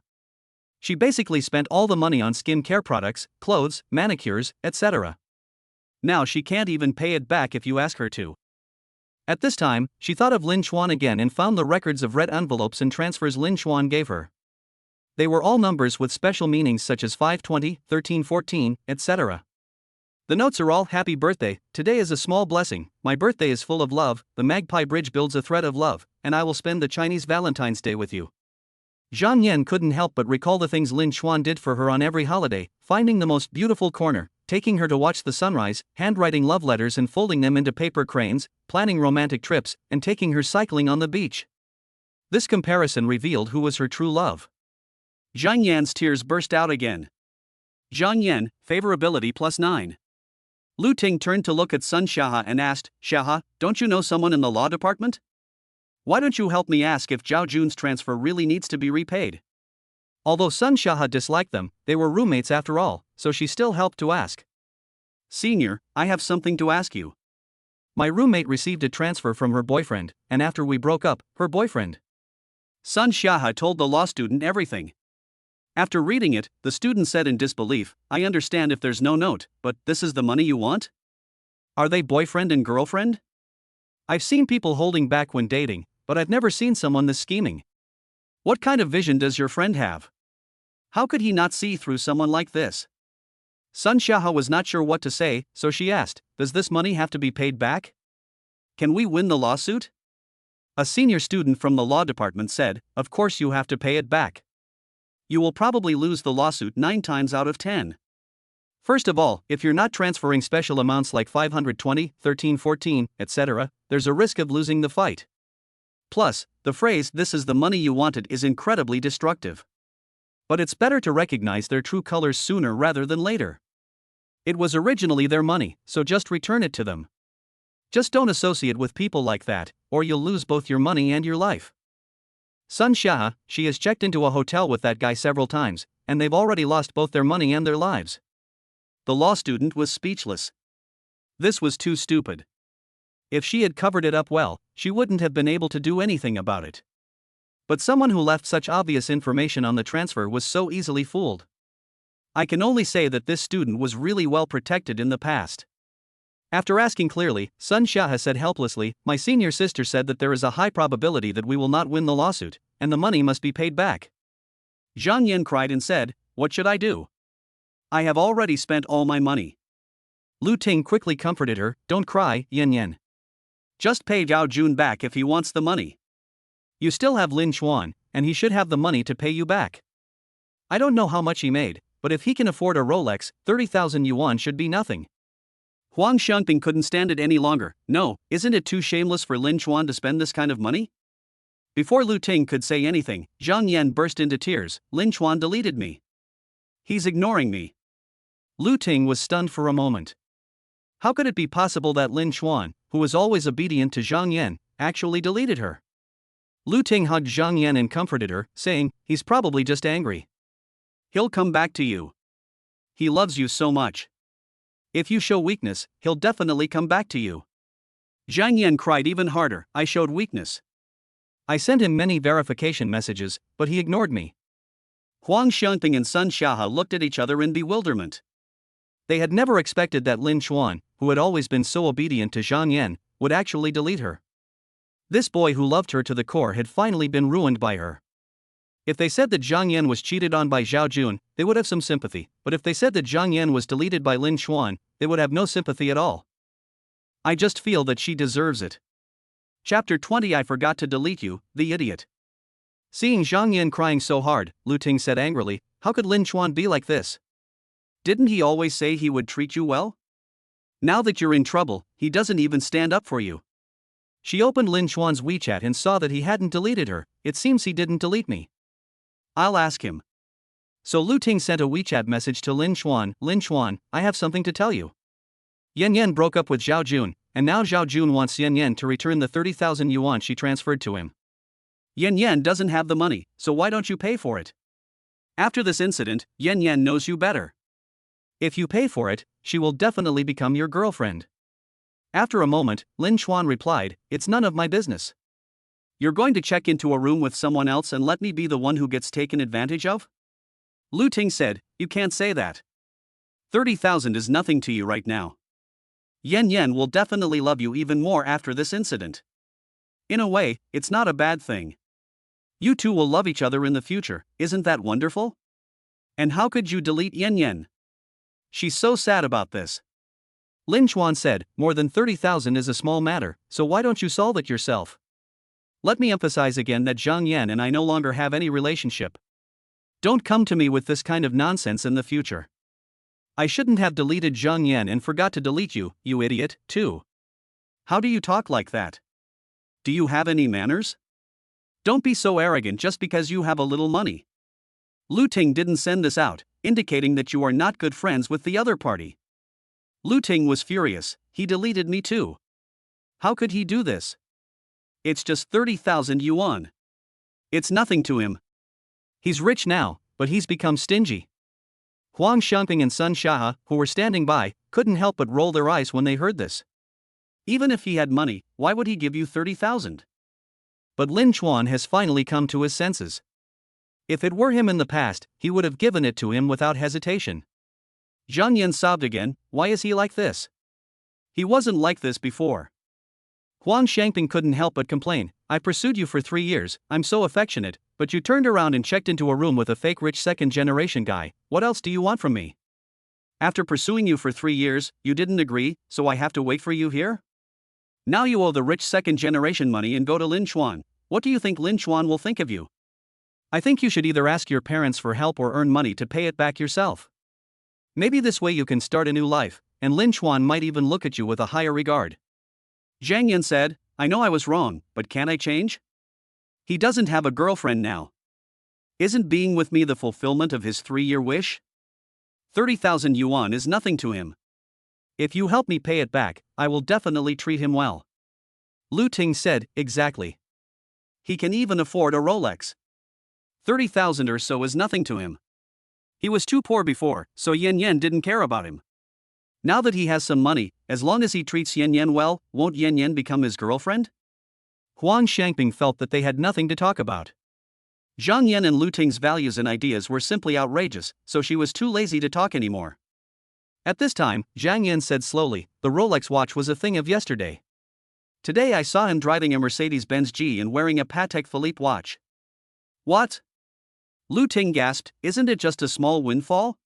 She basically spent all the money on skin care products, clothes, manicures, etc. Now she can't even pay it back if you ask her to. At this time, she thought of Lin Chuan again and found the records of red envelopes and transfers Lin Chuan gave her. They were all numbers with special meanings such as 520, 1314, etc. The notes are all happy birthday, today is a small blessing, my birthday is full of love, the Magpie Bridge builds a thread of love, and I will spend the Chinese Valentine's Day with you. Zhang Yan couldn't help but recall the things Lin Chuan did for her on every holiday, finding the most beautiful corner, taking her to watch the sunrise, handwriting love letters and folding them into paper cranes, planning romantic trips, and taking her cycling on the beach. This comparison revealed who was her true love. Zhang Yan's tears burst out again. Zhang Yan, favorability +9. Lu Ting turned to look at Sun Xiahe and asked, "Xiahe, don't you know someone in the law department? Why don't you help me ask if Zhao Jun's transfer really needs to be repaid?" Although Sun Xiahe disliked them, they were roommates after all, so she still helped to ask. "Senior, I have something to ask you. My roommate received a transfer from her boyfriend, and after we broke up, her boyfriend." Sun Xiahe told the law student everything. After reading it, the student said in disbelief, "I understand if there's no note, but this is the money you want? Are they boyfriend and girlfriend? I've seen people holding back when dating, but I've never seen someone this scheming. What kind of vision does your friend have? How could he not see through someone like this?" Sun Xiahe was not sure what to say, so she asked, "Does this money have to be paid back? Can we win the lawsuit?" A senior student from the law department said, "Of course you have to pay it back. You will probably lose the lawsuit 9 times out of 10. First of all, if you're not transferring special amounts like 520, 1314, etc., there's a risk of losing the fight. Plus, the phrase, 'this is the money you wanted,' is incredibly destructive. But it's better to recognize their true colors sooner rather than later. It was originally their money, so just return it to them. Just don't associate with people like that, or you'll lose both your money and your life. Sun Xiahe, she has checked into a hotel with that guy several times, and they've already lost both their money and their lives." The law student was speechless. This was too stupid. If she had covered it up well, she wouldn't have been able to do anything about it. But someone who left such obvious information on the transfer was so easily fooled. I can only say that this student was really well protected in the past. After asking clearly, Sun Xiahe said helplessly, "My senior sister said that there is a high probability that we will not win the lawsuit, and the money must be paid back." Zhang Yan cried and said, "What should I do? I have already spent all my money." Lu Ting quickly comforted her, "Don't cry, Yan Yan. Just pay Zhao Jun back if he wants the money. You still have Lin Chuan, and he should have the money to pay you back. I don't know how much he made, but if he can afford a Rolex, 30,000 yuan should be nothing." Huang Shangping couldn't stand it any longer. "No, isn't it too shameless for Lin Chuan to spend this kind of money? Before Lu Ting could say anything, Zhang Yan burst into tears. Lin Chuan deleted me. He's ignoring me. Lu Ting was stunned for a moment. How could it be possible that Lin Chuan, who was always obedient to Zhang Yan, actually deleted her? Lu Ting hugged Zhang Yan and comforted her, saying, "He's probably just angry. He'll come back to you. He loves you so much. If you show weakness, he'll definitely come back to you." Zhang Yan cried even harder. "I showed weakness. I sent him many verification messages, but he ignored me." Huang Xiangping and Sun Xiahe looked at each other in bewilderment. They had never expected that Lin Chuan, who had always been so obedient to Zhang Yan, would actually delete her. This boy who loved her to the core had finally been ruined by her. If they said that Zhang Yan was cheated on by Zhao Jun, they would have some sympathy, but if they said that Zhang Yan was deleted by Lin Chuan, they would have no sympathy at all. I just feel that she deserves it. Chapter 20 I forgot to delete you, the idiot. Seeing Zhang Yan crying so hard, Lu Ting said angrily, "How could Lin Chuan be like this? Didn't he always say he would treat you well? Now that you're in trouble, he doesn't even stand up for you." She opened Lin Chuan's WeChat and saw that he hadn't deleted her. "It seems he didn't delete me. I'll ask him." So Lu Ting sent a WeChat message to Lin Chuan. "Lin Chuan, I have something to tell you. Yan Yan broke up with Zhao Jun, and now Zhao Jun wants Yan Yan to return the 30,000 yuan she transferred to him. Yan Yan doesn't have the money, so why don't you pay for it? After this incident, Yan Yan knows you better. If you pay for it, she will definitely become your girlfriend." After a moment, Lin Chuan replied, "It's none of my business." You're going to check into a room with someone else and let me be the one who gets taken advantage of? Lu Ting said, "You can't say that. 30,000 is nothing to you right now. Yan Yan will definitely love you even more after this incident. In a way, it's not a bad thing. You two will love each other in the future, isn't that wonderful? And how could you delete Yan Yan? She's so sad about this." Lin Chuan said, "More than 30,000 is a small matter, so why don't you solve it yourself? Let me emphasize again that Zhang Yan and I no longer have any relationship. Don't come to me with this kind of nonsense in the future. I shouldn't have deleted Zhang Yan and forgot to delete you, you idiot, too. How do you talk like that? Do you have any manners? Don't be so arrogant just because you have a little money." Lu Ting didn't send this out, indicating that you are not good friends with the other party. Lu Ting was furious. He deleted me too. How could he do this? It's just 30,000 yuan. It's nothing to him. He's rich now, but he's become stingy. Huang Xiangping and Sun Xiahe, who were standing by, couldn't help but roll their eyes when they heard this. Even if he had money, why would he give you 30,000? But Lin Chuan has finally come to his senses. If it were him in the past, he would have given it to him without hesitation. Zhang Yan sobbed again. Why is he like this? He wasn't like this before. Huang Xiangping couldn't help but complain. "I pursued you for 3 years, I'm so affectionate, but you turned around and checked into a room with a fake rich second-generation guy. What else do you want from me? After pursuing you for 3 years, you didn't agree, so I have to wait for you here? Now you owe the rich second-generation money and go to Lin Chuan. What do you think Lin Chuan will think of you? I think you should either ask your parents for help or earn money to pay it back yourself. Maybe this way you can start a new life, and Lin Chuan might even look at you with a higher regard." Zhang Yan said, "I know I was wrong, but can I change? He doesn't have a girlfriend now. Isn't being with me the fulfillment of his 3-year wish? 30,000 yuan is nothing to him. If you help me pay it back, I will definitely treat him well." Lu Ting said, "Exactly. He can even afford a Rolex. 30,000 or so is nothing to him. He was too poor before, so Yan Yan didn't care about him. Now that he has some money, as long as he treats Yan Yan well, won't Yan Yan become his girlfriend?" Huang Xiangping felt that they had nothing to talk about. Zhang Yan and Lu Ting's values and ideas were simply outrageous, so she was too lazy to talk anymore. At this time, Zhang Yan said slowly, "The Rolex watch was a thing of yesterday. Today I saw him driving a Mercedes-Benz G and wearing a Patek Philippe watch." "What?" Lu Ting gasped, "Isn't it just a small windfall?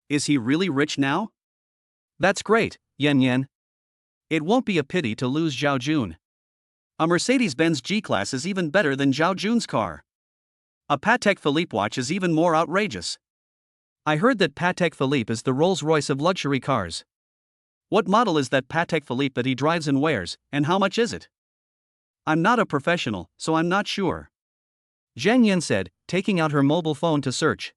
Is he really rich now?" "That's great, Yan Yan. It won't be a pity to lose Zhao Jun. A Mercedes-Benz G-Class is even better than Zhao Jun's car. A Patek Philippe watch is even more outrageous. I heard that Patek Philippe is the Rolls-Royce of luxury cars. What model is that Patek Philippe that he drives and wears, and how much is it?" I'm not a professional, so I'm not sure. Zhang Yan said, taking out her mobile phone to search.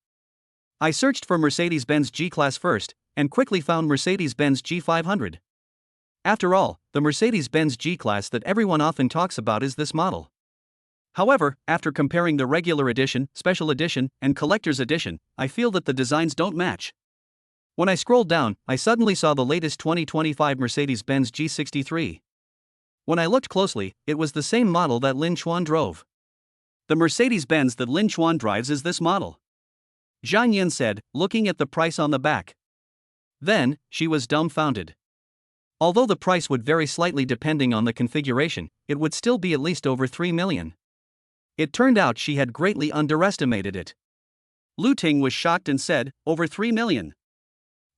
I searched for Mercedes-Benz G-Class first, and quickly found Mercedes-Benz G500. After all, the Mercedes-Benz G-Class that everyone often talks about is this model. However, after comparing the regular edition, special edition, and collector's edition, I feel that the designs don't match. When I scrolled down, I suddenly saw the latest 2025 Mercedes-Benz G63. When I looked closely, it was the same model that Lin Chuan drove. The Mercedes-Benz that Lin Chuan drives is this model, Zhang Yan said, looking at the price on the back. Then, she was dumbfounded. Although the price would vary slightly depending on the configuration, it would still be at least over 3 million. It turned out she had greatly underestimated it. Lu Ting was shocked and said, over 3 million.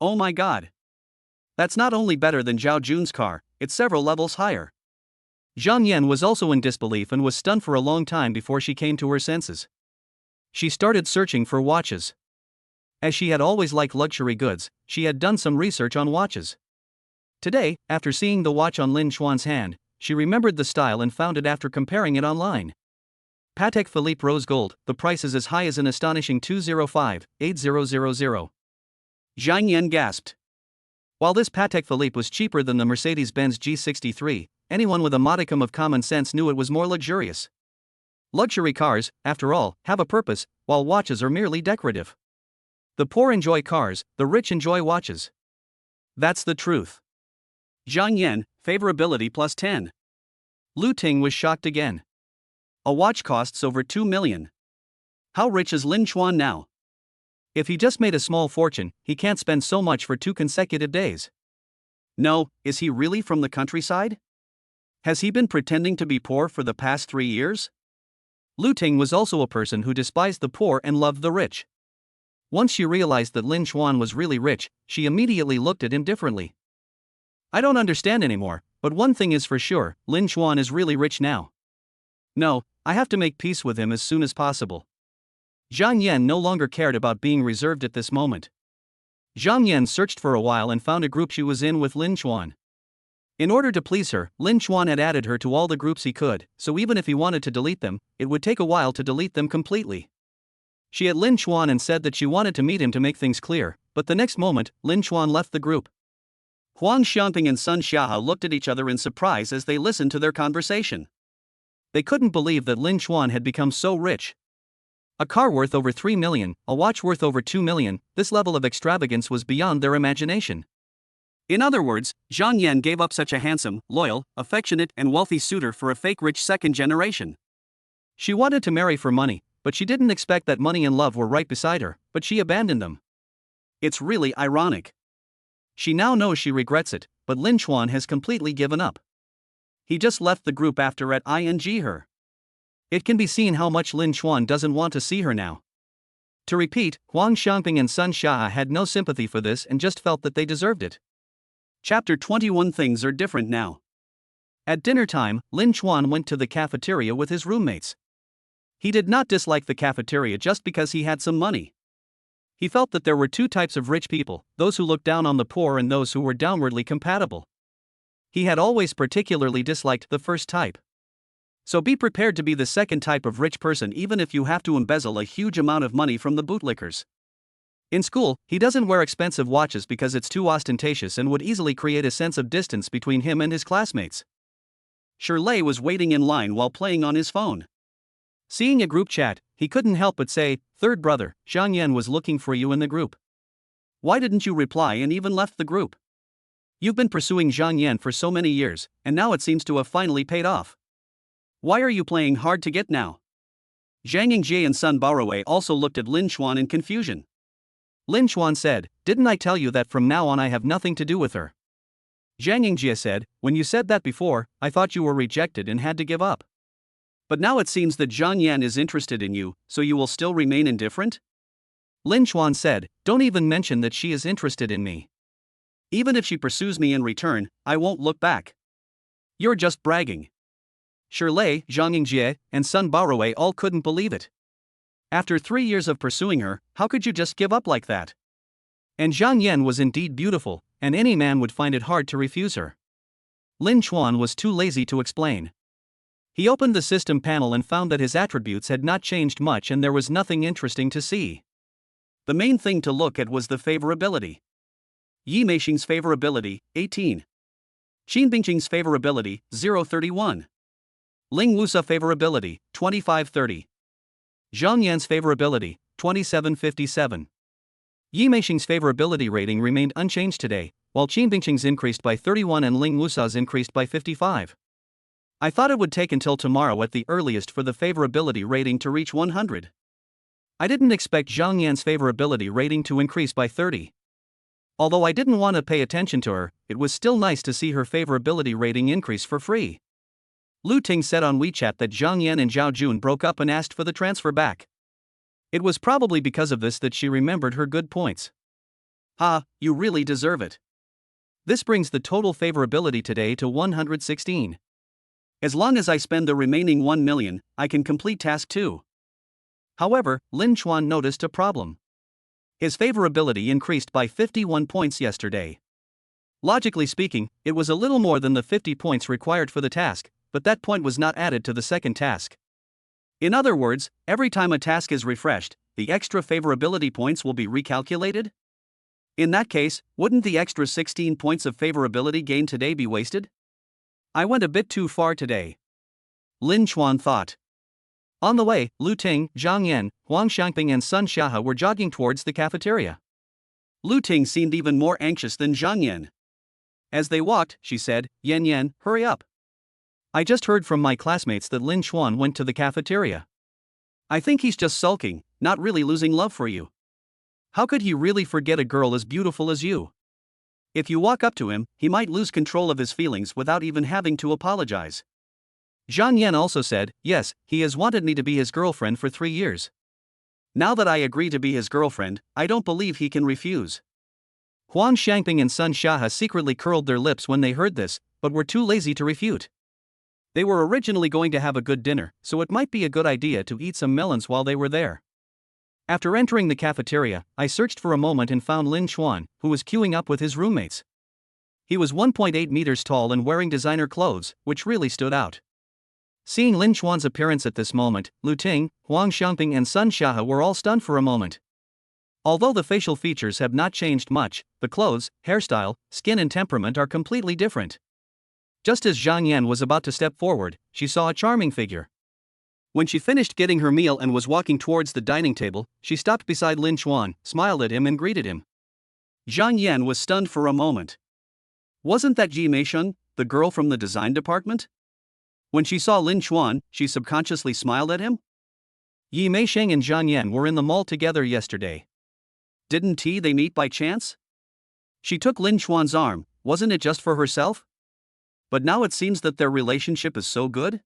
Oh my god. That's not only better than Zhao Jun's car, it's several levels higher. Zhang Yan was also in disbelief and was stunned for a long time before she came to her senses. She started searching for watches. As she had always liked luxury goods, she had done some research on watches. Today, after seeing the watch on Lin Chuan's hand, she remembered the style and found it after comparing it online. Patek Philippe Rose Gold, the price is as high as an astonishing 205,8000. Zhang Yan gasped. While this Patek Philippe was cheaper than the Mercedes-Benz G63, anyone with a modicum of common sense knew it was more luxurious. Luxury cars, after all, have a purpose, while watches are merely decorative. The poor enjoy cars, the rich enjoy watches. That's the truth. Zhang Yan, favorability plus 10. Lu Ting was shocked again. A watch costs over 2 million. How rich is Lin Chuan now? If he just made a small fortune, he can't spend so much for 2 consecutive days. No, is he really from the countryside? Has he been pretending to be poor for the past 3 years? Lu Ting was also a person who despised the poor and loved the rich. Once she realized that Lin Chuan was really rich, she immediately looked at him differently. I don't understand anymore, but one thing is for sure, Lin Chuan is really rich now. No, I have to make peace with him as soon as possible. Zhang Yan no longer cared about being reserved at this moment. Zhang Yan searched for a while and found a group she was in with Lin Chuan. In order to please her, Lin Chuan had added her to all the groups he could, so even if he wanted to delete them, it would take a while to delete them completely. She had Lin Chuan and said that she wanted to meet him to make things clear, but the next moment, Lin Chuan left the group. Huang Xiangping and Sun Xiahe looked at each other in surprise as they listened to their conversation. They couldn't believe that Lin Chuan had become so rich. A car worth over 3 million, a watch worth over 2 million, this level of extravagance was beyond their imagination. In other words, Zhang Yan gave up such a handsome, loyal, affectionate, and wealthy suitor for a fake rich second generation. She wanted to marry for money, but she didn't expect that money and love were right beside her, but she abandoned them. It's really ironic. She now knows she regrets it, but Lin Chuan has completely given up. He just left the group after at ing her. It can be seen how much Lin Chuan doesn't want to see her now. To repeat, Huang Xiangping and Sun Xiahe had no sympathy for this and just felt that they deserved it. Chapter 21. Things are different now. At dinner time, Lin Chuan went to the cafeteria with his roommates. He did not dislike the cafeteria just because he had some money. He felt that there were 2 types of rich people, those who looked down on the poor and those who were downwardly compatible. He had always particularly disliked the first type. So be prepared to be the second type of rich person even if you have to embezzle a huge amount of money from the bootlickers. In school, he doesn't wear expensive watches because it's too ostentatious and would easily create a sense of distance between him and his classmates. Shirley was waiting in line while playing on his phone. Seeing a group chat, he couldn't help but say, "Third brother, Zhang Yan was looking for you in the group. Why didn't you reply and even left the group? You've been pursuing Zhang Yan for so many years, and now it seems to have finally paid off. Why are you playing hard to get now?" Zhang Yingjie and Sun Baowei also looked at Lin Chuan in confusion. Lin Chuan said, "Didn't I tell you that from now on I have nothing to do with her?" Zhang Yingjie said, "When you said that before, I thought you were rejected and had to give up. But now it seems that Zhang Yan is interested in you, so you will still remain indifferent?" Lin Chuan said, "Don't even mention that she is interested in me. Even if she pursues me in return, I won't look back. You're just bragging." Shirley, Zhang Yingjie, and Sun Baowei all couldn't believe it. After 3 years of pursuing her, how could you just give up like that? And Zhang Yan was indeed beautiful, and any man would find it hard to refuse her. Lin Chuan was too lazy to explain. He opened the system panel and found that his attributes had not changed much and there was nothing interesting to see. The main thing to look at was the favorability. Yi Meishing's favorability, 18. Qin Bingqing's favorability, 0.31. Ling Wusa favorability, 25.30. Zhang Yan's favorability, 27.57. Yi Meishing's favorability rating remained unchanged today, while Qin Bingqing's increased by 31 and Ling Wusa's increased by 55. I thought it would take until tomorrow at the earliest for the favorability rating to reach 100. I didn't expect Zhang Yan's favorability rating to increase by 30. Although I didn't want to pay attention to her, it was still nice to see her favorability rating increase for free. Lu Ting said on WeChat that Zhang Yan and Zhao Jun broke up and asked for the transfer back. It was probably because of this that she remembered her good points. Ha, you really deserve it. This brings the total favorability today to 116. As long as I spend the remaining 1 million, I can complete task 2. However, Lin Chuan noticed a problem. His favorability increased by 51 points yesterday. Logically speaking, it was a little more than the 50 points required for the task, but that point was not added to the second task. In other words, every time a task is refreshed, the extra favorability points will be recalculated? In that case, wouldn't the extra 16 points of favorability gained today be wasted? I went a bit too far today. Lin Chuan thought. On the way, Lu Ting, Zhang Yan, Huang Xiangping and Sun Xiahe were jogging towards the cafeteria. Lu Ting seemed even more anxious than Zhang Yan. As they walked, she said, Yan, hurry up. I just heard from my classmates that Lin Chuan went to the cafeteria. I think he's just sulking, not really losing love for you. How could he really forget a girl as beautiful as you? If you walk up to him, he might lose control of his feelings without even having to apologize. Zhang Yan also said, yes, he has wanted me to be his girlfriend for 3 years. Now that I agree to be his girlfriend, I don't believe he can refuse. Huang Xiangping and Sun Xiahe secretly curled their lips when they heard this, but were too lazy to refute. They were originally going to have a good dinner, so it might be a good idea to eat some melons while they were there. After entering the cafeteria, I searched for a moment and found Lin Chuan, who was queuing up with his roommates. He was 1.8 meters tall and wearing designer clothes, which really stood out. Seeing Lin Chuan's appearance at this moment, Lu Ting, Huang Xiangping and Sun Xiahe were all stunned for a moment. Although the facial features have not changed much, the clothes, hairstyle, skin and temperament are completely different. Just as Zhang Yan was about to step forward, she saw a charming figure. When she finished getting her meal and was walking towards the dining table, she stopped beside Lin Chuan, smiled at him and greeted him. Zhang Yan was stunned for a moment. Wasn't that Yi Meisheng, the girl from the design department? When she saw Lin Chuan, she subconsciously smiled at him? Yi Meisheng and Zhang Yan were in the mall together yesterday. Didn't they meet by chance? She took Lin Chuan's arm, wasn't it just for herself? But now it seems that their relationship is so good?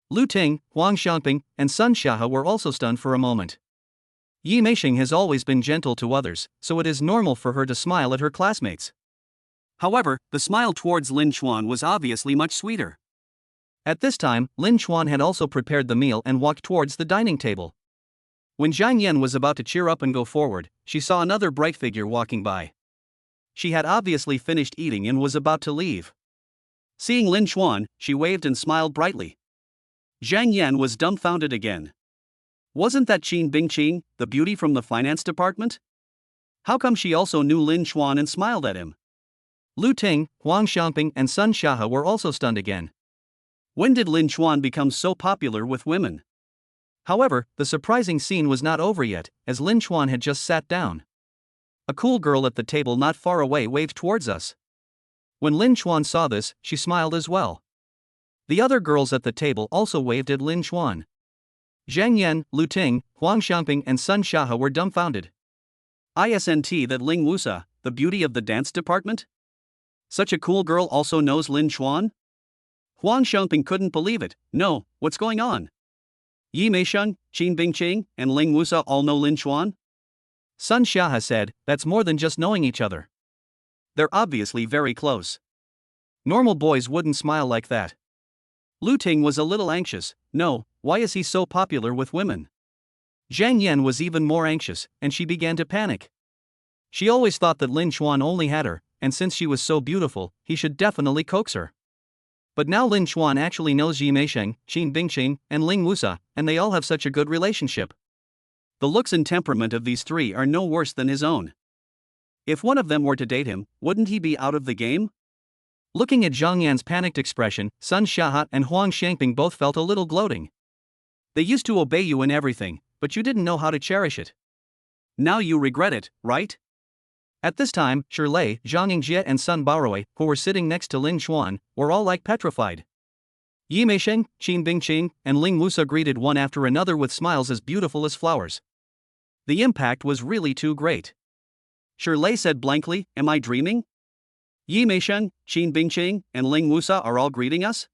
Lu Ting, Huang Xiangping, and Sun Xiahe were also stunned for a moment. Yi Meisheng has always been gentle to others, so it is normal for her to smile at her classmates. However, the smile towards Lin Chuan was obviously much sweeter. At this time, Lin Chuan had also prepared the meal and walked towards the dining table. When Zhang Yan was about to cheer up and go forward, she saw another bright figure walking by. She had obviously finished eating and was about to leave. Seeing Lin Chuan, she waved and smiled brightly. Zhang Yan was dumbfounded again. Wasn't that Qin Bingqing, the beauty from the finance department? How come she also knew Lin Chuan and smiled at him? Lu Ting, Huang Xiangping and Sun Xiahe were also stunned again. When did Lin Chuan become so popular with women? However, the surprising scene was not over yet, as Lin Chuan had just sat down. A cool girl at the table not far away waved towards us. When Lin Chuan saw this, she smiled as well. The other girls at the table also waved at Lin Chuan. Zhang Yan, Lu Ting, Huang Xiangping and Sun Xiahe were dumbfounded. Isn't that Ling Wusa, the beauty of the dance department? Such a cool girl also knows Lin Chuan? Huang Xiangping couldn't believe it. No, what's going on? Yi Meisheng, Qin Bingqing, and Ling Wusa all know Lin Chuan? Sun Xiahe said, that's more than just knowing each other. They're obviously very close. Normal boys wouldn't smile like that. Lu Ting was a little anxious. No, why is he so popular with women? Zhang Yan was even more anxious, and she began to panic. She always thought that Lin Chuan only had her, and since she was so beautiful, he should definitely coax her. But now Lin Chuan actually knows Yi Meisheng, Qin Bingqing, and Ling Wusa, and they all have such a good relationship. The looks and temperament of these three are no worse than his own. If one of them were to date him, wouldn't he be out of the game? Looking at Zhang Yan's panicked expression, Sun Xiahe and Huang Shangping both felt a little gloating. They used to obey you in everything, but you didn't know how to cherish it. Now you regret it, right? At this time, Shi Lei, Zhang Yingjie and Sun Baorui, who were sitting next to Lin Chuan, were all like petrified. Yi Meisheng, Qin Bingqing, and Ling Wusa greeted one after another with smiles as beautiful as flowers. The impact was really too great. Shi Lei said blankly, "Am I dreaming? Yi Meisheng, Qin Bingqing, and Ling Wusa are all greeting us?"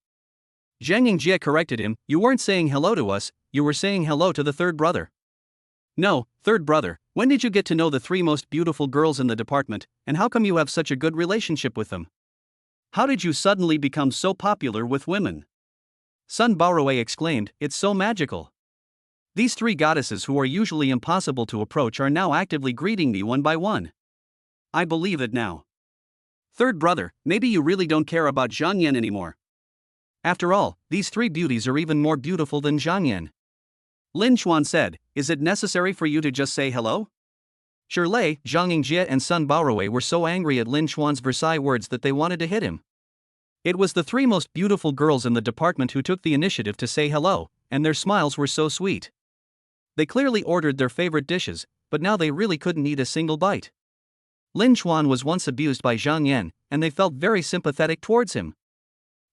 Zhang Yingjie corrected him, "You weren't saying hello to us, you were saying hello to the third brother." "No, third brother, when did you get to know the three most beautiful girls in the department, and how come you have such a good relationship with them? How did you suddenly become so popular with women?" Sun Baorui exclaimed, "It's so magical. These three goddesses who are usually impossible to approach are now actively greeting me one by one. I believe it now. Third brother, maybe you really don't care about Zhang Yan anymore. After all, these three beauties are even more beautiful than Zhang Yan." Lin Chuan said, "Is it necessary for you to just say hello?" Shi Lei, Zhang Yingjie and Sun Baorui were so angry at Lin Chuan's Versailles words that they wanted to hit him. It was the three most beautiful girls in the department who took the initiative to say hello, and their smiles were so sweet. They clearly ordered their favorite dishes, but now they really couldn't eat a single bite. Lin Chuan was once abused by Zhang Yan, and they felt very sympathetic towards him.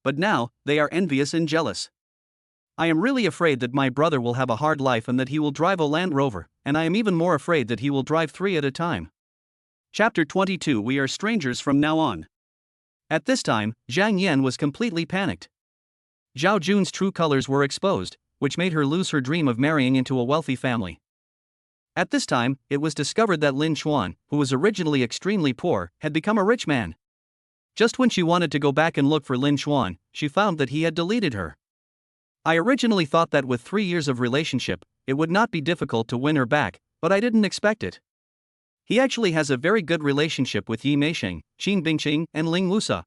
But now, they are envious and jealous. I am really afraid that my brother will have a hard life and that he will drive a Land Rover, and I am even more afraid that he will drive three at a time. Chapter 22 We are strangers from now on. At this time, Zhang Yan was completely panicked. Zhao Jun's true colors were exposed, which made her lose her dream of marrying into a wealthy family. At this time, it was discovered that Lin Chuan, who was originally extremely poor, had become a rich man. Just when she wanted to go back and look for Lin Chuan, she found that he had deleted her. I originally thought that with 3 years of relationship, it would not be difficult to win her back, but I didn't expect it. He actually has a very good relationship with Yi Meisheng, Qin Bingqing, and Ling Wusa.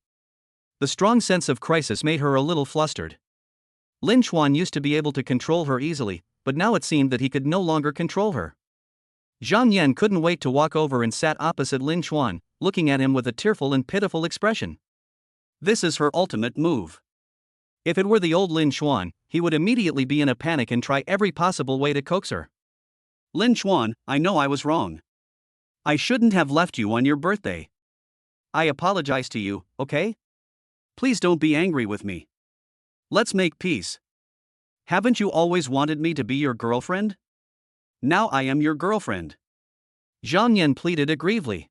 The strong sense of crisis made her a little flustered. Lin Chuan used to be able to control her easily, but now it seemed that he could no longer control her. Zhang Yan couldn't wait to walk over and sat opposite Lin Chuan, looking at him with a tearful and pitiful expression. This is her ultimate move. If it were the old Lin Chuan, he would immediately be in a panic and try every possible way to coax her. Lin Chuan, I know I was wrong. I shouldn't have left you on your birthday. I apologize to you, okay? Please don't be angry with me. Let's make peace. Haven't you always wanted me to be your girlfriend? Now I am your girlfriend. Zhang Yan pleaded aggrievely.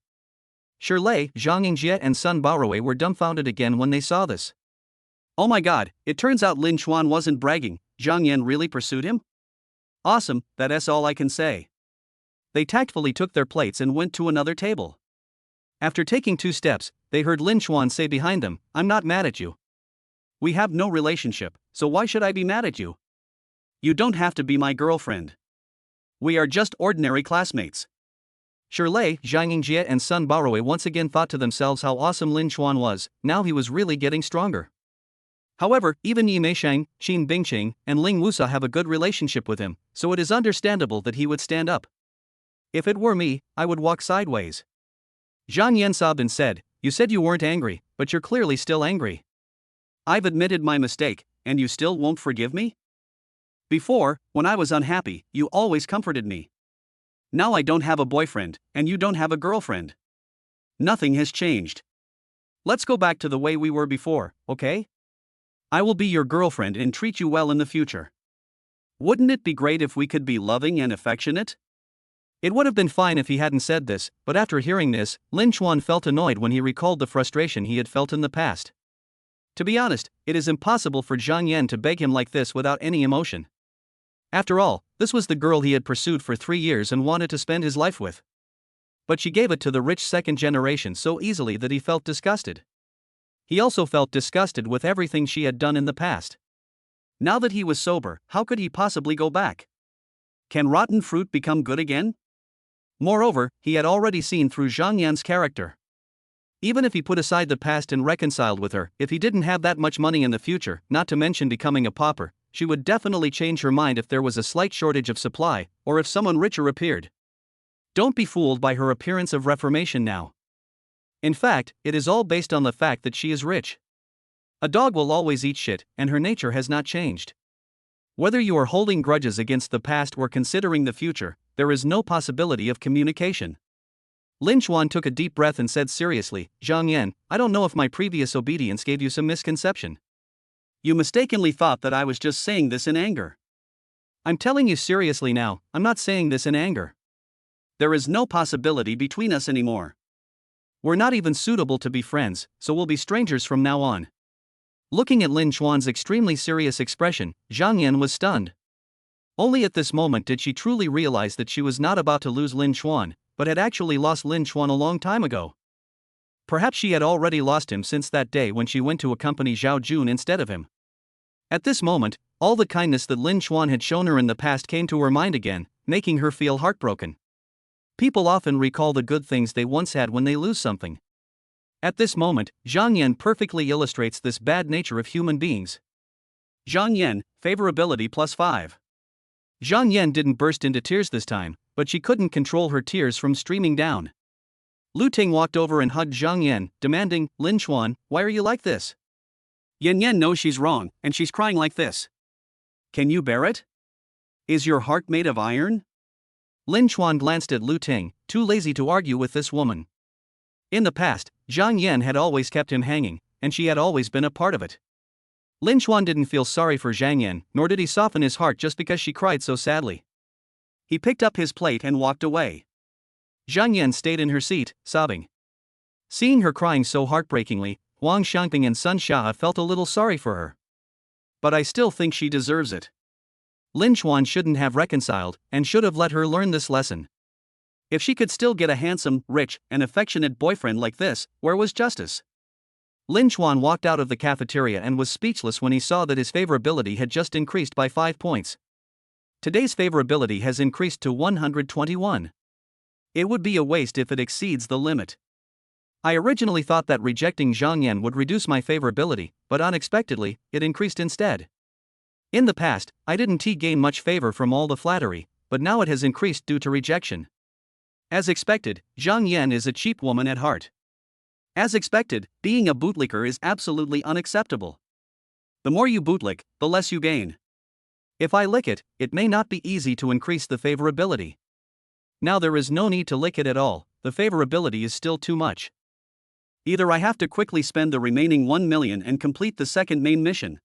Shi Lei, Zhang Yingjie and Sun Baorui were dumbfounded again when they saw this. Oh my god, it turns out Lin Chuan wasn't bragging, Zhang Yan really pursued him? Awesome, that's all I can say. They tactfully took their plates and went to another table. After taking 2 steps, they heard Lin Chuan say behind them, "I'm not mad at you. We have no relationship, so why should I be mad at you? You don't have to be my girlfriend. We are just ordinary classmates." Shi Lei, Zhang Yingjie and Sun Baorui once again thought to themselves how awesome Lin Chuan was. Now he was really getting stronger. However, even Yi Meisheng, Qin Bingqing, and Ling Wusa have a good relationship with him, so it is understandable that he would stand up. If it were me, I would walk sideways. Zhang Yan sobbed and said, "You said you weren't angry, but you're clearly still angry." I've admitted my mistake, and you still won't forgive me? Before, when I was unhappy, you always comforted me. Now I don't have a boyfriend, and you don't have a girlfriend. Nothing has changed. Let's go back to the way we were before, okay? I will be your girlfriend and treat you well in the future. Wouldn't it be great if we could be loving and affectionate? It would have been fine if he hadn't said this, but after hearing this, Lin Chuan felt annoyed when he recalled the frustration he had felt in the past. To be honest, it is impossible for Zhang Yan to beg him like this without any emotion. After all, this was the girl he had pursued for 3 years and wanted to spend his life with. But she gave it to the rich second generation so easily that he felt disgusted. He also felt disgusted with everything she had done in the past. Now that he was sober, how could he possibly go back? Can rotten fruit become good again? Moreover, he had already seen through Zhang Yan's character. Even if he put aside the past and reconciled with her, if he didn't have that much money in the future, not to mention becoming a pauper, she would definitely change her mind if there was a slight shortage of supply, or if someone richer appeared. Don't be fooled by her appearance of reformation now. In fact, it is all based on the fact that she is rich. A dog will always eat shit, and her nature has not changed. Whether you are holding grudges against the past or considering the future, there is no possibility of communication. Lin Chuan took a deep breath and said seriously, Zhang Yan, I don't know if my previous obedience gave you some misconception. You mistakenly thought that I was just saying this in anger. I'm telling you seriously now, I'm not saying this in anger. There is no possibility between us anymore. We're not even suitable to be friends, so we'll be strangers from now on. Looking at Lin Chuan's extremely serious expression, Zhang Yan was stunned. Only at this moment did she truly realize that she was not about to lose Lin Chuan, but had actually lost Lin Chuan a long time ago. Perhaps she had already lost him since that day when she went to accompany Zhao Jun instead of him. At this moment, all the kindness that Lin Chuan had shown her in the past came to her mind again, making her feel heartbroken. People often recall the good things they once had when they lose something. At this moment, Zhang Yan perfectly illustrates this bad nature of human beings. Zhang Yan, favorability +5. Zhang Yan didn't burst into tears this time, but she couldn't control her tears from streaming down. Lu Ting walked over and hugged Zhang Yan, demanding, Lin Chuan, why are you like this? Yan Yan knows she's wrong, and she's crying like this. Can you bear it? Is your heart made of iron? Lin Chuan glanced at Lu Ting, too lazy to argue with this woman. In the past, Zhang Yan had always kept him hanging, and she had always been a part of it. Lin Chuan didn't feel sorry for Zhang Yan, nor did he soften his heart just because she cried so sadly. He picked up his plate and walked away. Zhang Yan stayed in her seat, sobbing. Seeing her crying so heartbreakingly, Huang Xiangping and Sun Xia felt a little sorry for her. But I still think she deserves it. Lin Chuan shouldn't have reconciled, and should have let her learn this lesson. If she could still get a handsome, rich, and affectionate boyfriend like this, where was justice? Lin Chuan walked out of the cafeteria and was speechless when he saw that his favorability had just increased by 5 points. Today's favorability has increased to 121. It would be a waste if it exceeds the limit. I originally thought that rejecting Zhang Yan would reduce my favorability, but unexpectedly, it increased instead. In the past, I didn't gain much favor from all the flattery, but now it has increased due to rejection. As expected, Zhang Yan is a cheap woman at heart. As expected, being a bootlicker is absolutely unacceptable. The more you bootlick, the less you gain. If I lick it, it may not be easy to increase the favorability. Now there is no need to lick it at all, the favorability is still too much. Either I have to quickly spend the remaining 1 million and complete the second main mission.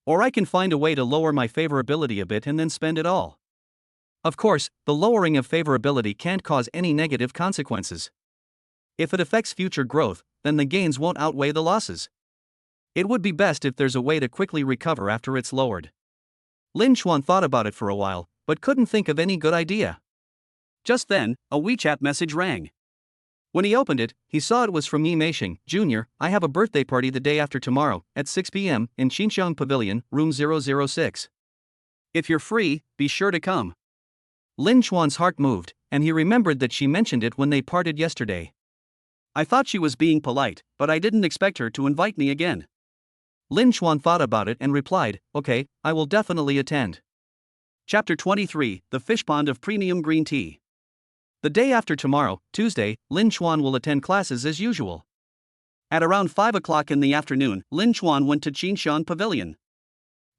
Or I can find a way to lower my favorability a bit and then spend it all. Of course, the lowering of favorability can't cause any negative consequences. If it affects future growth, then the gains won't outweigh the losses. It would be best if there's a way to quickly recover after it's lowered. Lin Chuan thought about it for a while, but couldn't think of any good idea. Just then, a WeChat message rang. When he opened it, he saw it was from Yi Meisheng, Jr. I have a birthday party the day after tomorrow, at 6 p.m., in Xinxiang Pavilion, room 006. If you're free, be sure to come. Lin Chuan's heart moved, and he remembered that she mentioned it when they parted yesterday. I thought she was being polite, but I didn't expect her to invite me again. Lin Chuan thought about it and replied, okay, I will definitely attend. Chapter 23, The Fish Pond of Premium Green Tea. The day after tomorrow, Tuesday, Lin Chuan will attend classes as usual. At around 5 o'clock in the afternoon, Lin Chuan went to Xinxiang Pavilion.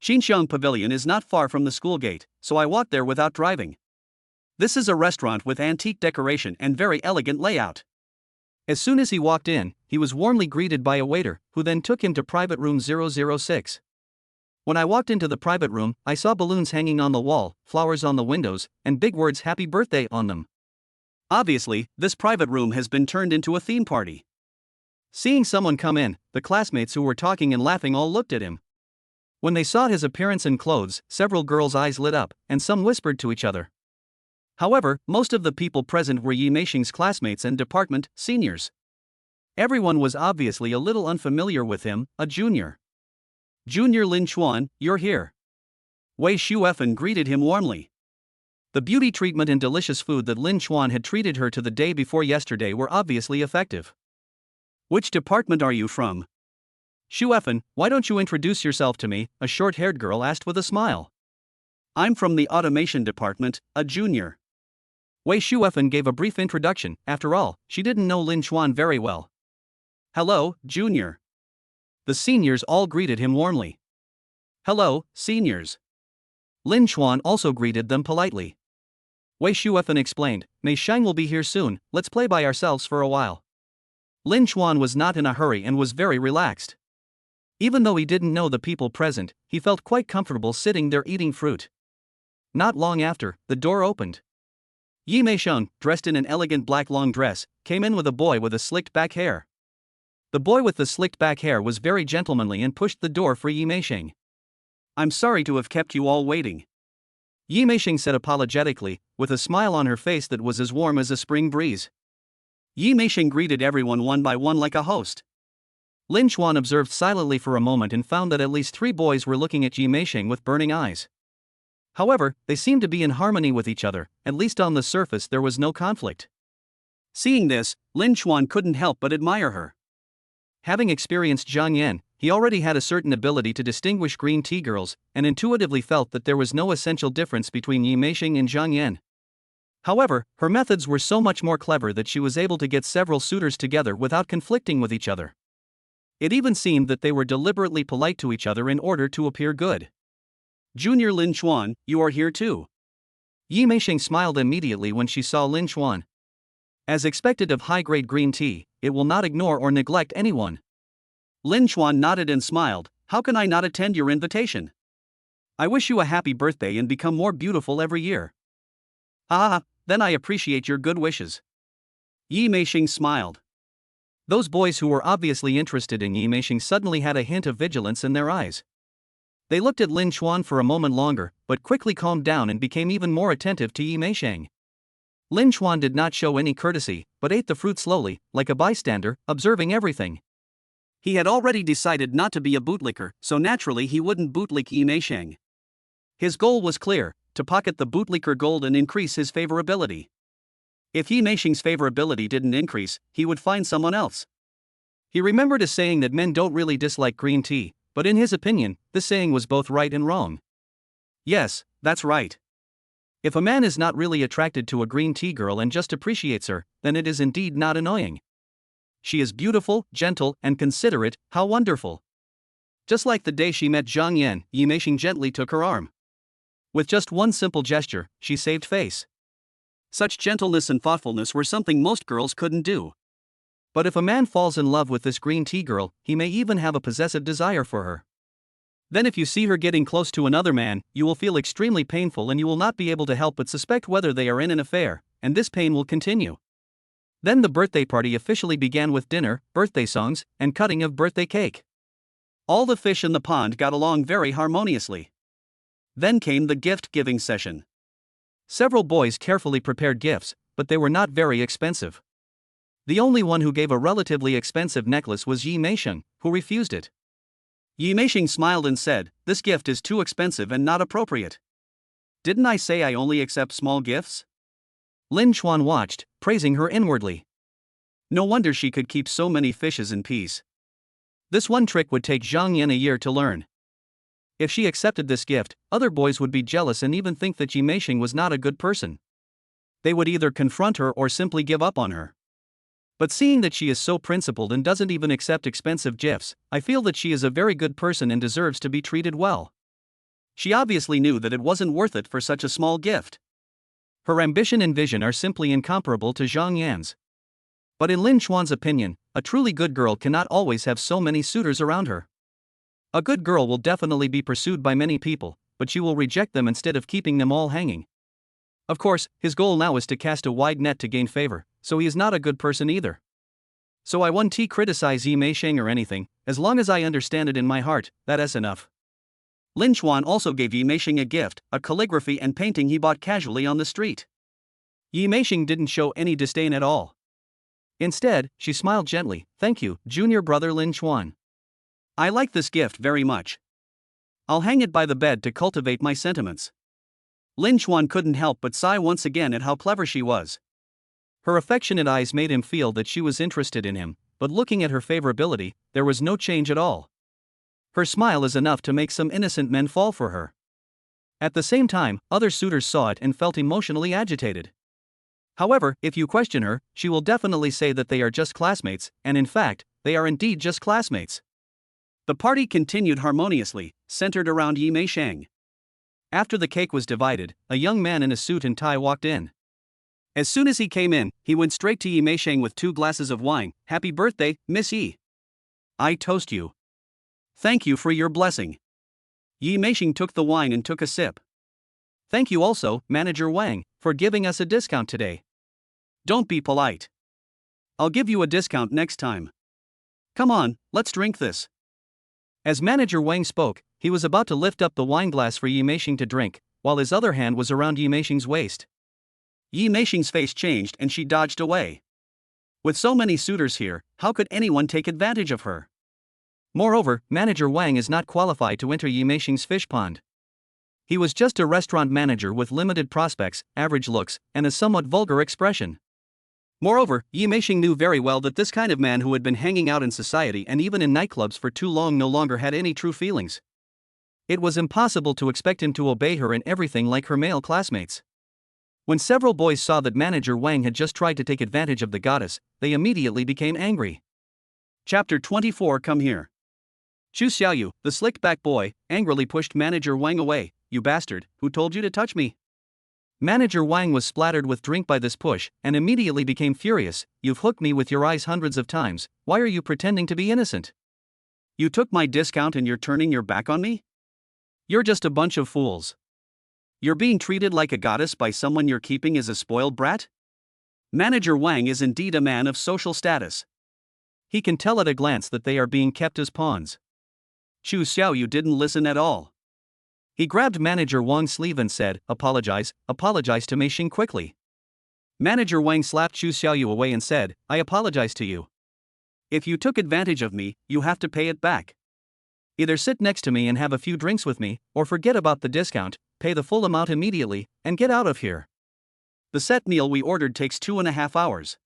Xinxiang Pavilion is not far from the school gate, so I walked there without driving. This is a restaurant with antique decoration and very elegant layout. As soon as he walked in, he was warmly greeted by a waiter, who then took him to private room 006. When I walked into the private room, I saw balloons hanging on the wall, flowers on the windows, and big words "Happy Birthday" on them. Obviously, this private room has been turned into a theme party. Seeing someone come in, the classmates who were talking and laughing all looked at him. When they saw his appearance and clothes, several girls' eyes lit up, and some whispered to each other. However, most of the people present were Yi Meisheng's classmates and department seniors. Everyone was obviously a little unfamiliar with him, a junior. Junior Lin Chuan, you're here. Wei Shuefen greeted him warmly. The beauty treatment and delicious food that Lin Chuan had treated her to the day before yesterday were obviously effective. Which department are you from? Shuefen, why don't you introduce yourself to me? A short-haired girl asked with a smile. I'm from the automation department, a junior. Wei Shuefen gave a brief introduction. After all, she didn't know Lin Chuan very well. Hello, junior. The seniors all greeted him warmly. Hello, seniors. Lin Chuan also greeted them politely. Wei Shuefen explained, Mei Shang will be here soon, let's play by ourselves for a while. Lin Chuan was not in a hurry and was very relaxed. Even though he didn't know the people present, he felt quite comfortable sitting there eating fruit. Not long after, the door opened. Yi Meisheng, dressed in an elegant black long dress, came in with a boy with a slicked back hair. The boy with the slicked back hair was very gentlemanly and pushed the door for Yi Meisheng. I'm sorry to have kept you all waiting. Yi Meisheng said apologetically, with a smile on her face that was as warm as a spring breeze. Yi Meisheng greeted everyone one by one like a host. Lin Chuan observed silently for a moment and found that at least 3 boys were looking at Yi Meisheng with burning eyes. However, they seemed to be in harmony with each other, at least on the surface there was no conflict. Seeing this, Lin Chuan couldn't help but admire her. Having experienced Zhang Yan, he already had a certain ability to distinguish green tea girls, and intuitively felt that there was no essential difference between Yi Meisheng and Zhang Yan. However, her methods were so much more clever that she was able to get several suitors together without conflicting with each other. It even seemed that they were deliberately polite to each other in order to appear good. Junior Lin Chuan, you are here too. Yi Meisheng smiled immediately when she saw Lin Chuan. As expected of high-grade green tea, it will not ignore or neglect anyone. Lin Chuan nodded and smiled, how can I not attend your invitation? I wish you a happy birthday and become more beautiful every year. Ah, then I appreciate your good wishes. Yi Meisheng smiled. Those boys who were obviously interested in Yi Meisheng suddenly had a hint of vigilance in their eyes. They looked at Lin Chuan for a moment longer, but quickly calmed down and became even more attentive to Yi Meisheng. Lin Chuan did not show any courtesy, but ate the fruit slowly, like a bystander, observing everything. He had already decided not to be a bootlicker, so naturally he wouldn't bootlick Yi Meisheng. His goal was clear, to pocket the bootlicker gold and increase his favorability. If Yi Meisheng's favorability didn't increase, he would find someone else. He remembered a saying that men don't really dislike green tea, but in his opinion, this saying was both right and wrong. Yes, that's right. If a man is not really attracted to a green tea girl and just appreciates her, then it is indeed not annoying. She is beautiful, gentle, and considerate, how wonderful. Just like the day she met Zhang Yan, Yi Meisheng gently took her arm. With just one simple gesture, she saved face. Such gentleness and thoughtfulness were something most girls couldn't do. But if a man falls in love with this green tea girl, he may even have a possessive desire for her. Then if you see her getting close to another man, you will feel extremely painful and you will not be able to help but suspect whether they are in an affair, and this pain will continue. Then the birthday party officially began with dinner, birthday songs, and cutting of birthday cake. All the fish in the pond got along very harmoniously. Then came the gift-giving session. Several boys carefully prepared gifts, but they were not very expensive. The only one who gave a relatively expensive necklace was Yi Meisheng, who refused it. Yi Meisheng smiled and said, this gift is too expensive and not appropriate. Didn't I say I only accept small gifts? Lin Chuan watched, praising her inwardly. No wonder she could keep so many fishes in peace. This one trick would take Zhang Yan a year to learn. If she accepted this gift, other boys would be jealous and even think that Yi Meisheng was not a good person. They would either confront her or simply give up on her. But seeing that she is so principled and doesn't even accept expensive gifts, I feel that she is a very good person and deserves to be treated well. She obviously knew that it wasn't worth it for such a small gift. Her ambition and vision are simply incomparable to Zhang Yan's. But in Lin Chuan's opinion, a truly good girl cannot always have so many suitors around her. A good girl will definitely be pursued by many people, but she will reject them instead of keeping them all hanging. Of course, his goal now is to cast a wide net to gain favor, so he is not a good person either. So I won't criticize Yi Meisheng or anything, as long as I understand it in my heart, that is enough. Lin Chuan also gave Yi Meisheng a gift, a calligraphy and painting he bought casually on the street. Yi Meisheng didn't show any disdain at all. Instead, she smiled gently, thank you, junior brother Lin Chuan. I like this gift very much. I'll hang it by the bed to cultivate my sentiments. Lin Chuan couldn't help but sigh once again at how clever she was. Her affectionate eyes made him feel that she was interested in him, but looking at her favorability, there was no change at all. Her smile is enough to make some innocent men fall for her. At the same time, other suitors saw it and felt emotionally agitated. However, if you question her, she will definitely say that they are just classmates, and in fact, they are indeed just classmates. The party continued harmoniously, centered around Yi Mei Shang. After the cake was divided, a young man in a suit and tie walked in. As soon as he came in, he went straight to Yi Mei Shang with 2 glasses of wine. "Happy birthday, Miss Yi. I toast you. Thank you for your blessing." Yi Mei Shang took the wine and took a sip. "Thank you also, Manager Wang, for giving us a discount today." "Don't be polite. I'll give you a discount next time. Come on, let's drink this." As Manager Wang spoke, he was about to lift up the wine glass for Yi Mei Shang to drink, while his other hand was around Yi Mei Shang's waist. Yi Mei Shang's face changed and she dodged away. With so many suitors here, how could anyone take advantage of her? Moreover, Manager Wang is not qualified to enter Yi Mei Shang's fish pond. He was just a restaurant manager with limited prospects, average looks, and a somewhat vulgar expression. Moreover, Yi Mei Shang knew very well that this kind of man who had been hanging out in society and even in nightclubs for too long no longer had any true feelings. It was impossible to expect him to obey her in everything like her male classmates. When several boys saw that Manager Wang had just tried to take advantage of the goddess, they immediately became angry. Chapter 24. Come here. Chu Xiaoyu, the slick-back boy, angrily pushed Manager Wang away. "You bastard, who told you to touch me?" Manager Wang was splattered with drink by this push, and immediately became furious. "You've hooked me with your eyes hundreds of times, why are you pretending to be innocent?" "You took my discount and you're turning your back on me? You're just a bunch of fools. You're being treated like a goddess by someone you're keeping as a spoiled brat?" Manager Wang is indeed a man of social status. He can tell at a glance that they are being kept as pawns. Chu Xiaoyu didn't listen at all. He grabbed Manager Wang's sleeve and said, apologize to Mei Xing quickly." Manager Wang slapped Chu Xiaoyu away and said, "I apologize to you. If you took advantage of me, you have to pay it back. Either sit next to me and have a few drinks with me, or forget about the discount, pay the full amount immediately, and get out of here. The set meal we ordered takes 2.5 hours.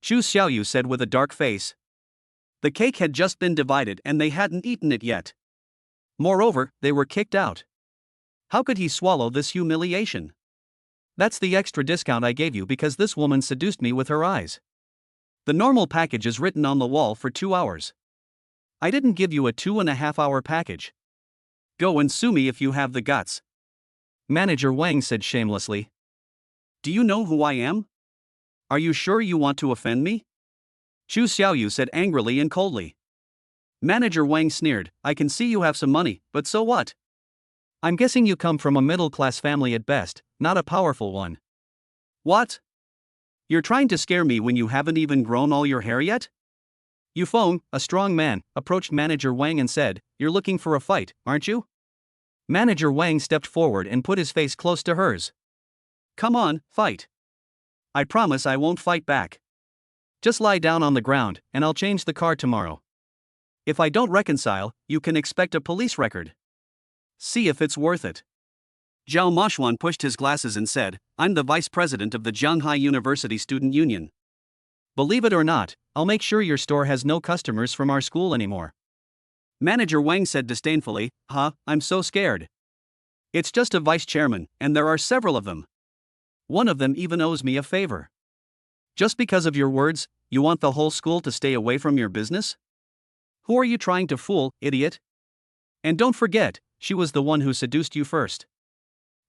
Chu Xiaoyu said with a dark face. The cake had just been divided and they hadn't eaten it yet. Moreover, they were kicked out. How could he swallow this humiliation? "That's the extra discount I gave you because this woman seduced me with her eyes. The normal package is written on the wall for 2 hours. I didn't give you a 2.5-hour package. Go and sue me if you have the guts." Manager Wang said shamelessly. "Do you know who I am? Are you sure you want to offend me?" Chu Xiaoyu said angrily and coldly. Manager Wang sneered, "I can see you have some money, but so what? I'm guessing you come from a middle-class family at best, not a powerful one." "What? You're trying to scare me when you haven't even grown all your hair yet?" Yu Feng, a strong man, approached Manager Wang and said, "You're looking for a fight, aren't you?" Manager Wang stepped forward and put his face close to hers. "Come on, fight. I promise I won't fight back. Just lie down on the ground, and I'll change the card tomorrow. If I don't reconcile, you can expect a police record. See if it's worth it." Zhao Moshuan pushed his glasses and said, "I'm the vice president of the Zhanghai University Student Union. Believe it or not, I'll make sure your store has no customers from our school anymore." Manager Wang said disdainfully, I'm so scared. It's just a vice chairman, and there are several of them. One of them even owes me a favor. Just because of your words, you want the whole school to stay away from your business? Who are you trying to fool, idiot? And don't forget, she was the one who seduced you first.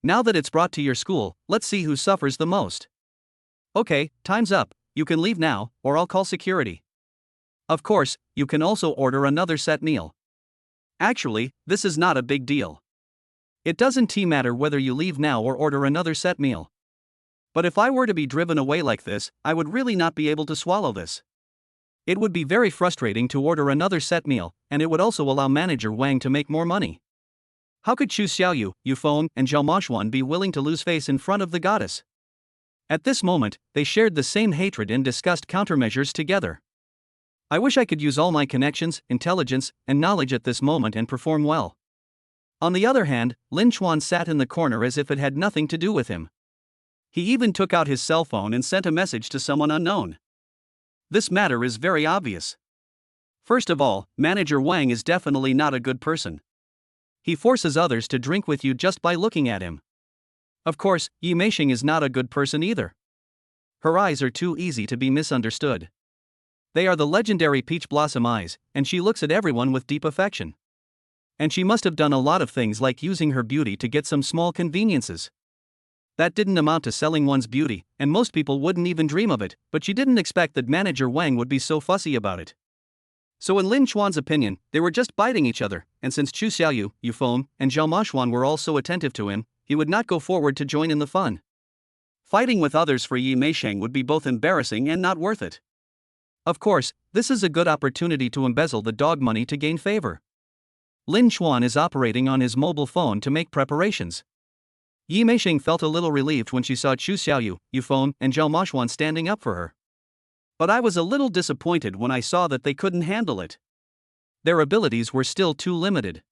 Now that it's brought to your school, let's see who suffers the most. Okay, time's up, you can leave now, or I'll call security. Of course, you can also order another set meal. Actually, this is not a big deal. It doesn't matter whether you leave now or order another set meal. But if I were to be driven away like this, I would really not be able to swallow this. It would be very frustrating to order another set meal, and it would also allow Manager Wang to make more money. How could Chu Xiaoyu, Yu Feng, and Zhao Moshuan be willing to lose face in front of the goddess? At this moment, they shared the same hatred and discussed countermeasures together. I wish I could use all my connections, intelligence, and knowledge at this moment and perform well. On the other hand, Lin Chuan sat in the corner as if it had nothing to do with him. He even took out his cell phone and sent a message to someone unknown. This matter is very obvious. First of all, Manager Wang is definitely not a good person. He forces others to drink with you just by looking at him. Of course, Yi Meishing is not a good person either. Her eyes are too easy to be misunderstood. They are the legendary peach blossom eyes, and she looks at everyone with deep affection. And she must have done a lot of things like using her beauty to get some small conveniences. That didn't amount to selling one's beauty, and most people wouldn't even dream of it, but she didn't expect that Manager Wang would be so fussy about it. So in Lin Chuan's opinion, they were just biting each other, and since Chu Xiaoyu, Yu Feng, and Zhao Maxuan were all so attentive to him, he would not go forward to join in the fun. Fighting with others for Yi Meisheng would be both embarrassing and not worth it. Of course, this is a good opportunity to embezzle the dog money to gain favor. Lin Chuan is operating on his mobile phone to make preparations. Yi Meisheng felt a little relieved when she saw Chu Xiaoyu, Yu Feng, and Zhao Maxuan standing up for her. But I was a little disappointed when I saw that they couldn't handle it. Their abilities were still too limited.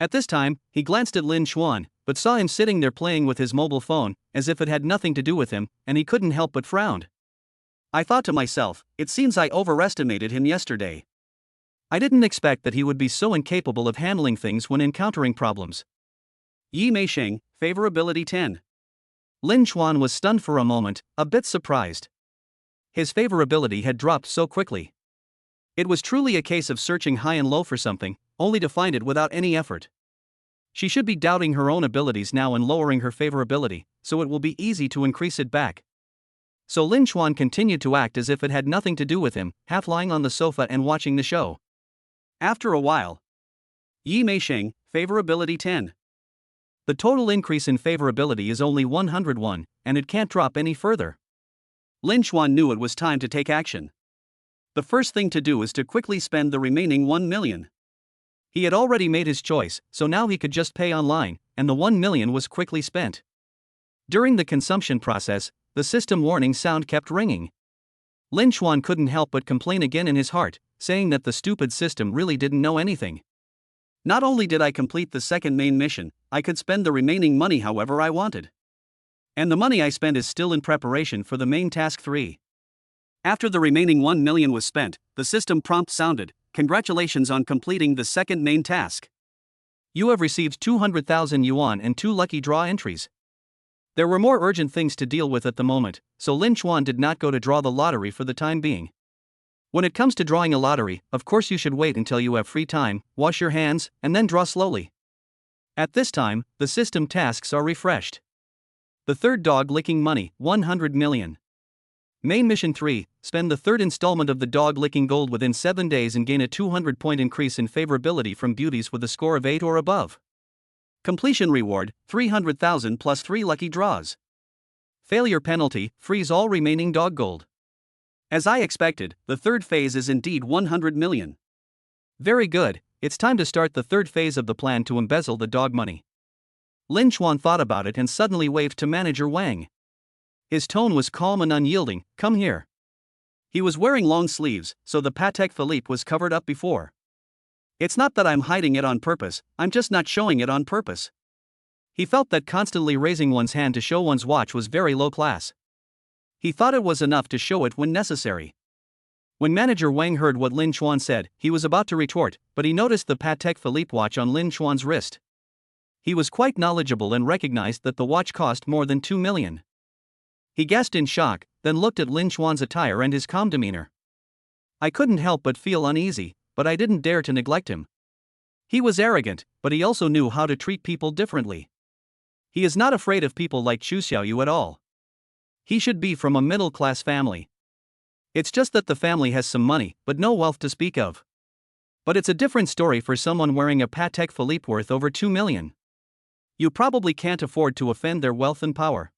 At this time, he glanced at Lin Chuan, but saw him sitting there playing with his mobile phone, as if it had nothing to do with him, and he couldn't help but frown. I thought to myself, it seems I overestimated him yesterday. I didn't expect that he would be so incapable of handling things when encountering problems. Yi Meisheng, Favorability 10. Lin Chuan was stunned for a moment, a bit surprised. His favorability had dropped so quickly. It was truly a case of searching high and low for something, only to find it without any effort. She should be doubting her own abilities now and lowering her favorability, so it will be easy to increase it back. So Lin Chuan continued to act as if it had nothing to do with him, half lying on the sofa and watching the show. After a while, Yi Meisheng, Favorability 10. The total increase in favorability is only 101, and it can't drop any further. Lin Chuan knew it was time to take action. The first thing to do is to quickly spend the remaining 1 million. He had already made his choice, so now he could just pay online, and the 1 million was quickly spent. During the consumption process, the system warning sound kept ringing. Lin Chuan couldn't help but complain again in his heart, saying that the stupid system really didn't know anything. Not only did I complete the second main mission, I could spend the remaining money however I wanted. And the money I spent is still in preparation for the main task 3. After the remaining 1 million was spent, the system prompt sounded, "Congratulations on completing the second main task. You have received 200,000 yuan and 2 lucky draw entries." There were more urgent things to deal with at the moment, so Lin Chuan did not go to draw the lottery for the time being. When it comes to drawing a lottery, of course you should wait until you have free time, wash your hands, and then draw slowly. At this time, the system tasks are refreshed. The third dog licking money, 100 million. Main mission 3, spend the third installment of the dog licking gold within 7 days and gain a 200-point increase in favorability from beauties with a score of 8 or above. Completion reward, 300,000 plus 3 lucky draws. Failure penalty, freeze all remaining dog gold. As I expected, the third phase is indeed 100 million. Very good, it's time to start the third phase of the plan to embezzle the dog money. Lin Chuan thought about it and suddenly waved to Manager Wang. His tone was calm and unyielding, "Come here." He was wearing long sleeves, so the Patek Philippe was covered up before. It's not that I'm hiding it on purpose, I'm just not showing it on purpose. He felt that constantly raising one's hand to show one's watch was very low class. He thought it was enough to show it when necessary. When Manager Wang heard what Lin Chuan said, he was about to retort, but he noticed the Patek Philippe watch on Lin Chuan's wrist. He was quite knowledgeable and recognized that the watch cost more than 2 million. He gasped in shock, then looked at Lin Chuan's attire and his calm demeanor. I couldn't help but feel uneasy, but I didn't dare to neglect him. He was arrogant, but he also knew how to treat people differently. He is not afraid of people like Chu Xiaoyu at all. He should be from a middle-class family. It's just that the family has some money, but no wealth to speak of. But it's a different story for someone wearing a Patek Philippe worth over 2 million. You probably can't afford to offend their wealth and power.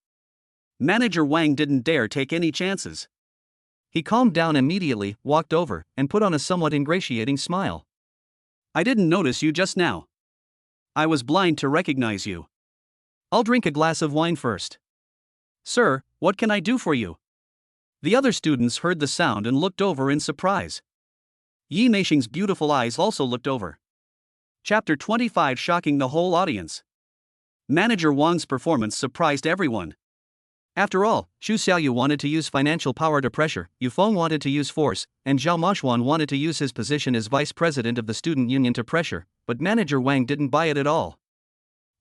Manager Wang didn't dare take any chances. He calmed down immediately, walked over, and put on a somewhat ingratiating smile. I didn't notice you just now. I was blind to recognize you. I'll drink a glass of wine first. Sir, what can I do for you? The other students heard the sound and looked over in surprise. Yi Meisheng's beautiful eyes also looked over. Chapter 25, shocking the whole audience. Manager Wang's performance surprised everyone. After all, Xu Xiaoyu wanted to use financial power to pressure, Yu Feng wanted to use force, and Zhao Moxuan wanted to use his position as vice president of the student union to pressure, but manager Wang didn't buy it at all.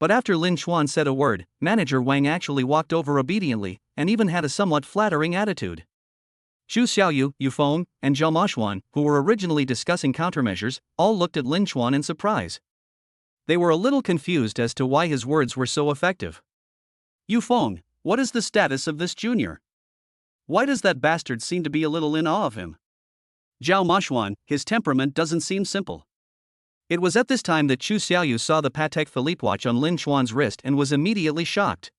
But after Lin Xuan said a word, manager Wang actually walked over obediently, and even had a somewhat flattering attitude. Xu Xiaoyu, Yu Feng, and Zhao Moxuan, who were originally discussing countermeasures, all looked at Lin Xuan in surprise. They were a little confused as to why his words were so effective. Yu Feng, what is the status of this junior? Why does that bastard seem to be a little in awe of him? Zhao Moxuan, his temperament doesn't seem simple. It was at this time that Xu Xiaoyu saw the Patek Philippe watch on Lin Xuan's wrist and was immediately shocked.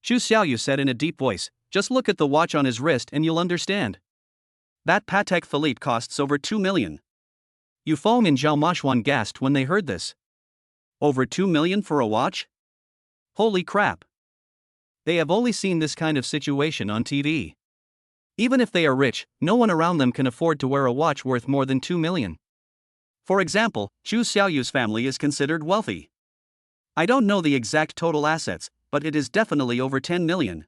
Xu Xiaoyu said in a deep voice, "Just look at the watch on his wrist and you'll understand. That Patek Philippe costs over 2 million. Yu Feng and Zhao Moxuan gasped when they heard this. Over 2 million for a watch? Holy crap. They have only seen this kind of situation on TV. Even if they are rich, no one around them can afford to wear a watch worth more than 2 million. For example, Xu Xiaoyu's family is considered wealthy. I don't know the exact total assets, but it is definitely over 10 million.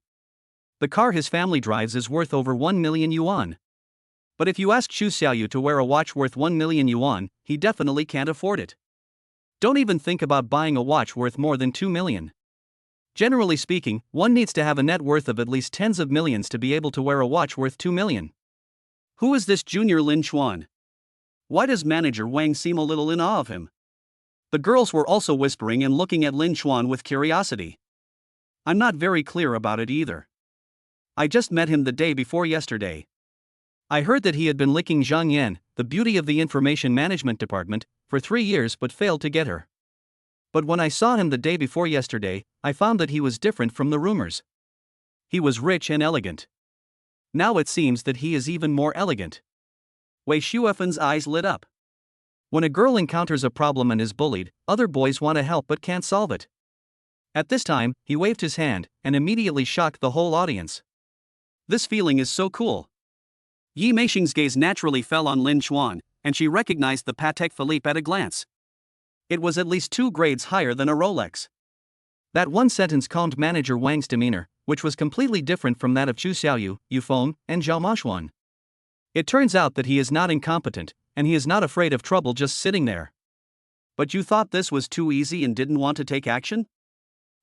The car his family drives is worth over 1 million yuan. But if you ask Xu Xiaoyu to wear a watch worth 1 million yuan, he definitely can't afford it. Don't even think about buying a watch worth more than 2 million. Generally speaking, one needs to have a net worth of at least tens of millions to be able to wear a watch worth 2 million. Who is this junior Lin Xuan? Why does manager Wang seem a little in awe of him? The girls were also whispering and looking at Lin Xuan with curiosity. I'm not very clear about it either. I just met him the day before yesterday. I heard that he had been licking Zhang Yan, the beauty of the information management department, for 3 years but failed to get her. But when I saw him the day before yesterday, I found that he was different from the rumors. He was rich and elegant. Now it seems that he is even more elegant. Wei Shuefen's eyes lit up. When a girl encounters a problem and is bullied, other boys want to help but can't solve it. At this time, he waved his hand, and immediately shocked the whole audience. This feeling is so cool. Yi Meisheng's gaze naturally fell on Lin Xuan, and she recognized the Patek Philippe at a glance. It was at least 2 grades higher than a Rolex. That one sentence calmed manager Wang's demeanor, which was completely different from that of Xu Xiaoyu, Yu Feng, and Zhao Moxuan. It turns out that he is not incompetent, and he is not afraid of trouble just sitting there. But you thought this was too easy and didn't want to take action?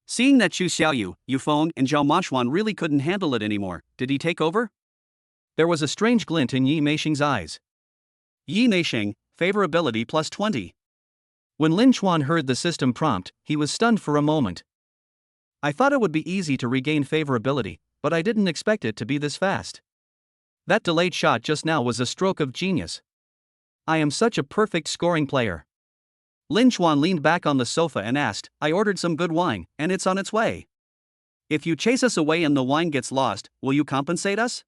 Seeing that Xu Xiaoyu, Yu Feng, and Zhao Moxuan really couldn't handle it anymore, did he take over? There was a strange glint in Yi Meisheng's eyes. Yi Meisheng, favorability plus 20. When Lin Xuan heard the system prompt, he was stunned for a moment. I thought it would be easy to regain favorability, but I didn't expect it to be this fast. That delayed shot just now was a stroke of genius. I am such a perfect scoring player. Lin Xuan leaned back on the sofa and asked, I ordered some good wine, and it's on its way. If you chase us away and the wine gets lost, will you compensate us?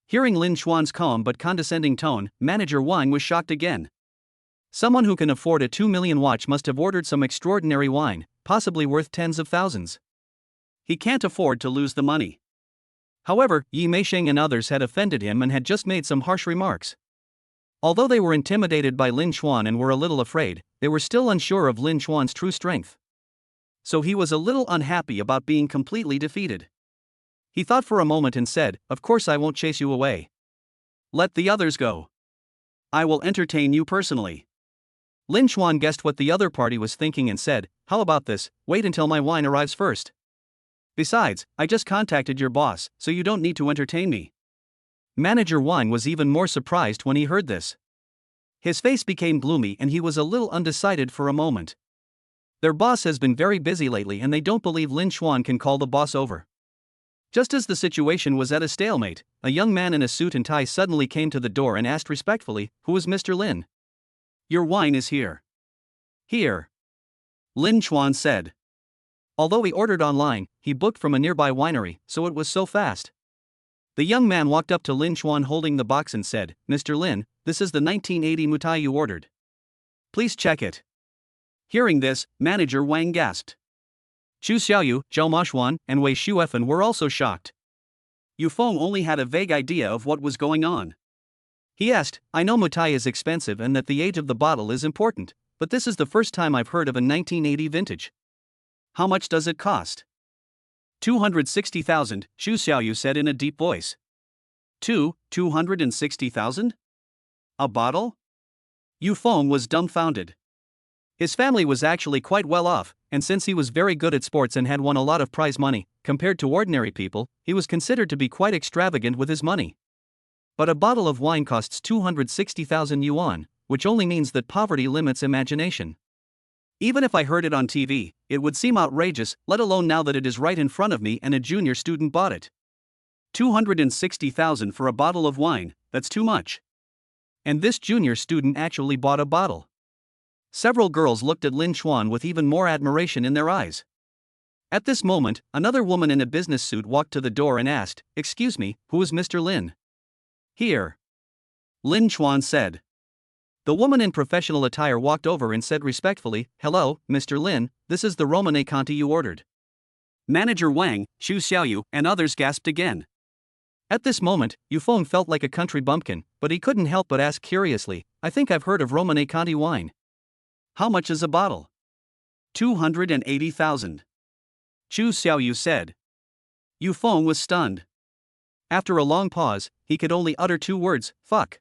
Hearing Lin Xuan's calm but condescending tone, manager Wang was shocked again. Someone who can afford a 2 million watch must have ordered some extraordinary wine, possibly worth tens of thousands. He can't afford to lose the money. However, Yi Meisheng and others had offended him and had just made some harsh remarks. Although they were intimidated by Lin Xuan and were a little afraid, they were still unsure of Lin Xuan's true strength. So he was a little unhappy about being completely defeated. He thought for a moment and said, "Of course I won't chase you away. Let the others go. I will entertain you personally." Lin Xuan guessed what the other party was thinking and said, "How about this, wait until my wine arrives first. Besides, I just contacted your boss, so you don't need to entertain me." Manager Wang was even more surprised when he heard this. His face became gloomy and he was a little undecided for a moment. Their boss has been very busy lately and they don't believe Lin Xuan can call the boss over. Just as the situation was at a stalemate, a young man in a suit and tie suddenly came to the door and asked respectfully, "Who is Mr. Lin?" "Your wine is here." "Here," Lin Xuan said. Although he ordered online, he booked from a nearby winery, so it was so fast. The young man walked up to Lin Xuan holding the box and said, "Mr. Lin, this is the 1980 Mutai you ordered. Please check it." Hearing this, manager Wang gasped. Xu Xiaoyu, Zhao Moxuan, and Wei Shuefen were also shocked. Yu Feng only had a vague idea of what was going on. He asked, "I know Mutai is expensive and that the age of the bottle is important, but this is the first time I've heard of a 1980 vintage. How much does it cost?" 260,000, Xu Xiaoyu said in a deep voice. 260,000? A bottle? Yu Feng was dumbfounded. His family was actually quite well off, and since he was very good at sports and had won a lot of prize money, compared to ordinary people, he was considered to be quite extravagant with his money. But a bottle of wine costs 260,000 yuan, which only means that poverty limits imagination. Even if I heard it on TV, it would seem outrageous, let alone now that it is right in front of me and a junior student bought it. 260,000 for a bottle of wine, that's too much. And this junior student actually bought a bottle. Several girls looked at Lin Chuan with even more admiration in their eyes. At this moment, another woman in a business suit walked to the door and asked, "Excuse me, who is Mr. Lin?" "Here," Lin Chuan said. The woman in professional attire walked over and said respectfully, "Hello, Mr. Lin, this is the Romane Conti you ordered." Manager Wang, Xu Xiaoyu, and others gasped again. At this moment, Yu Feng felt like a country bumpkin, but he couldn't help but ask curiously, "I think I've heard of Romane Conti wine. How much is a bottle?" 280,000. Xu Xiaoyu said. Yu Feng was stunned. After a long pause, he could only utter two words, "Fuck."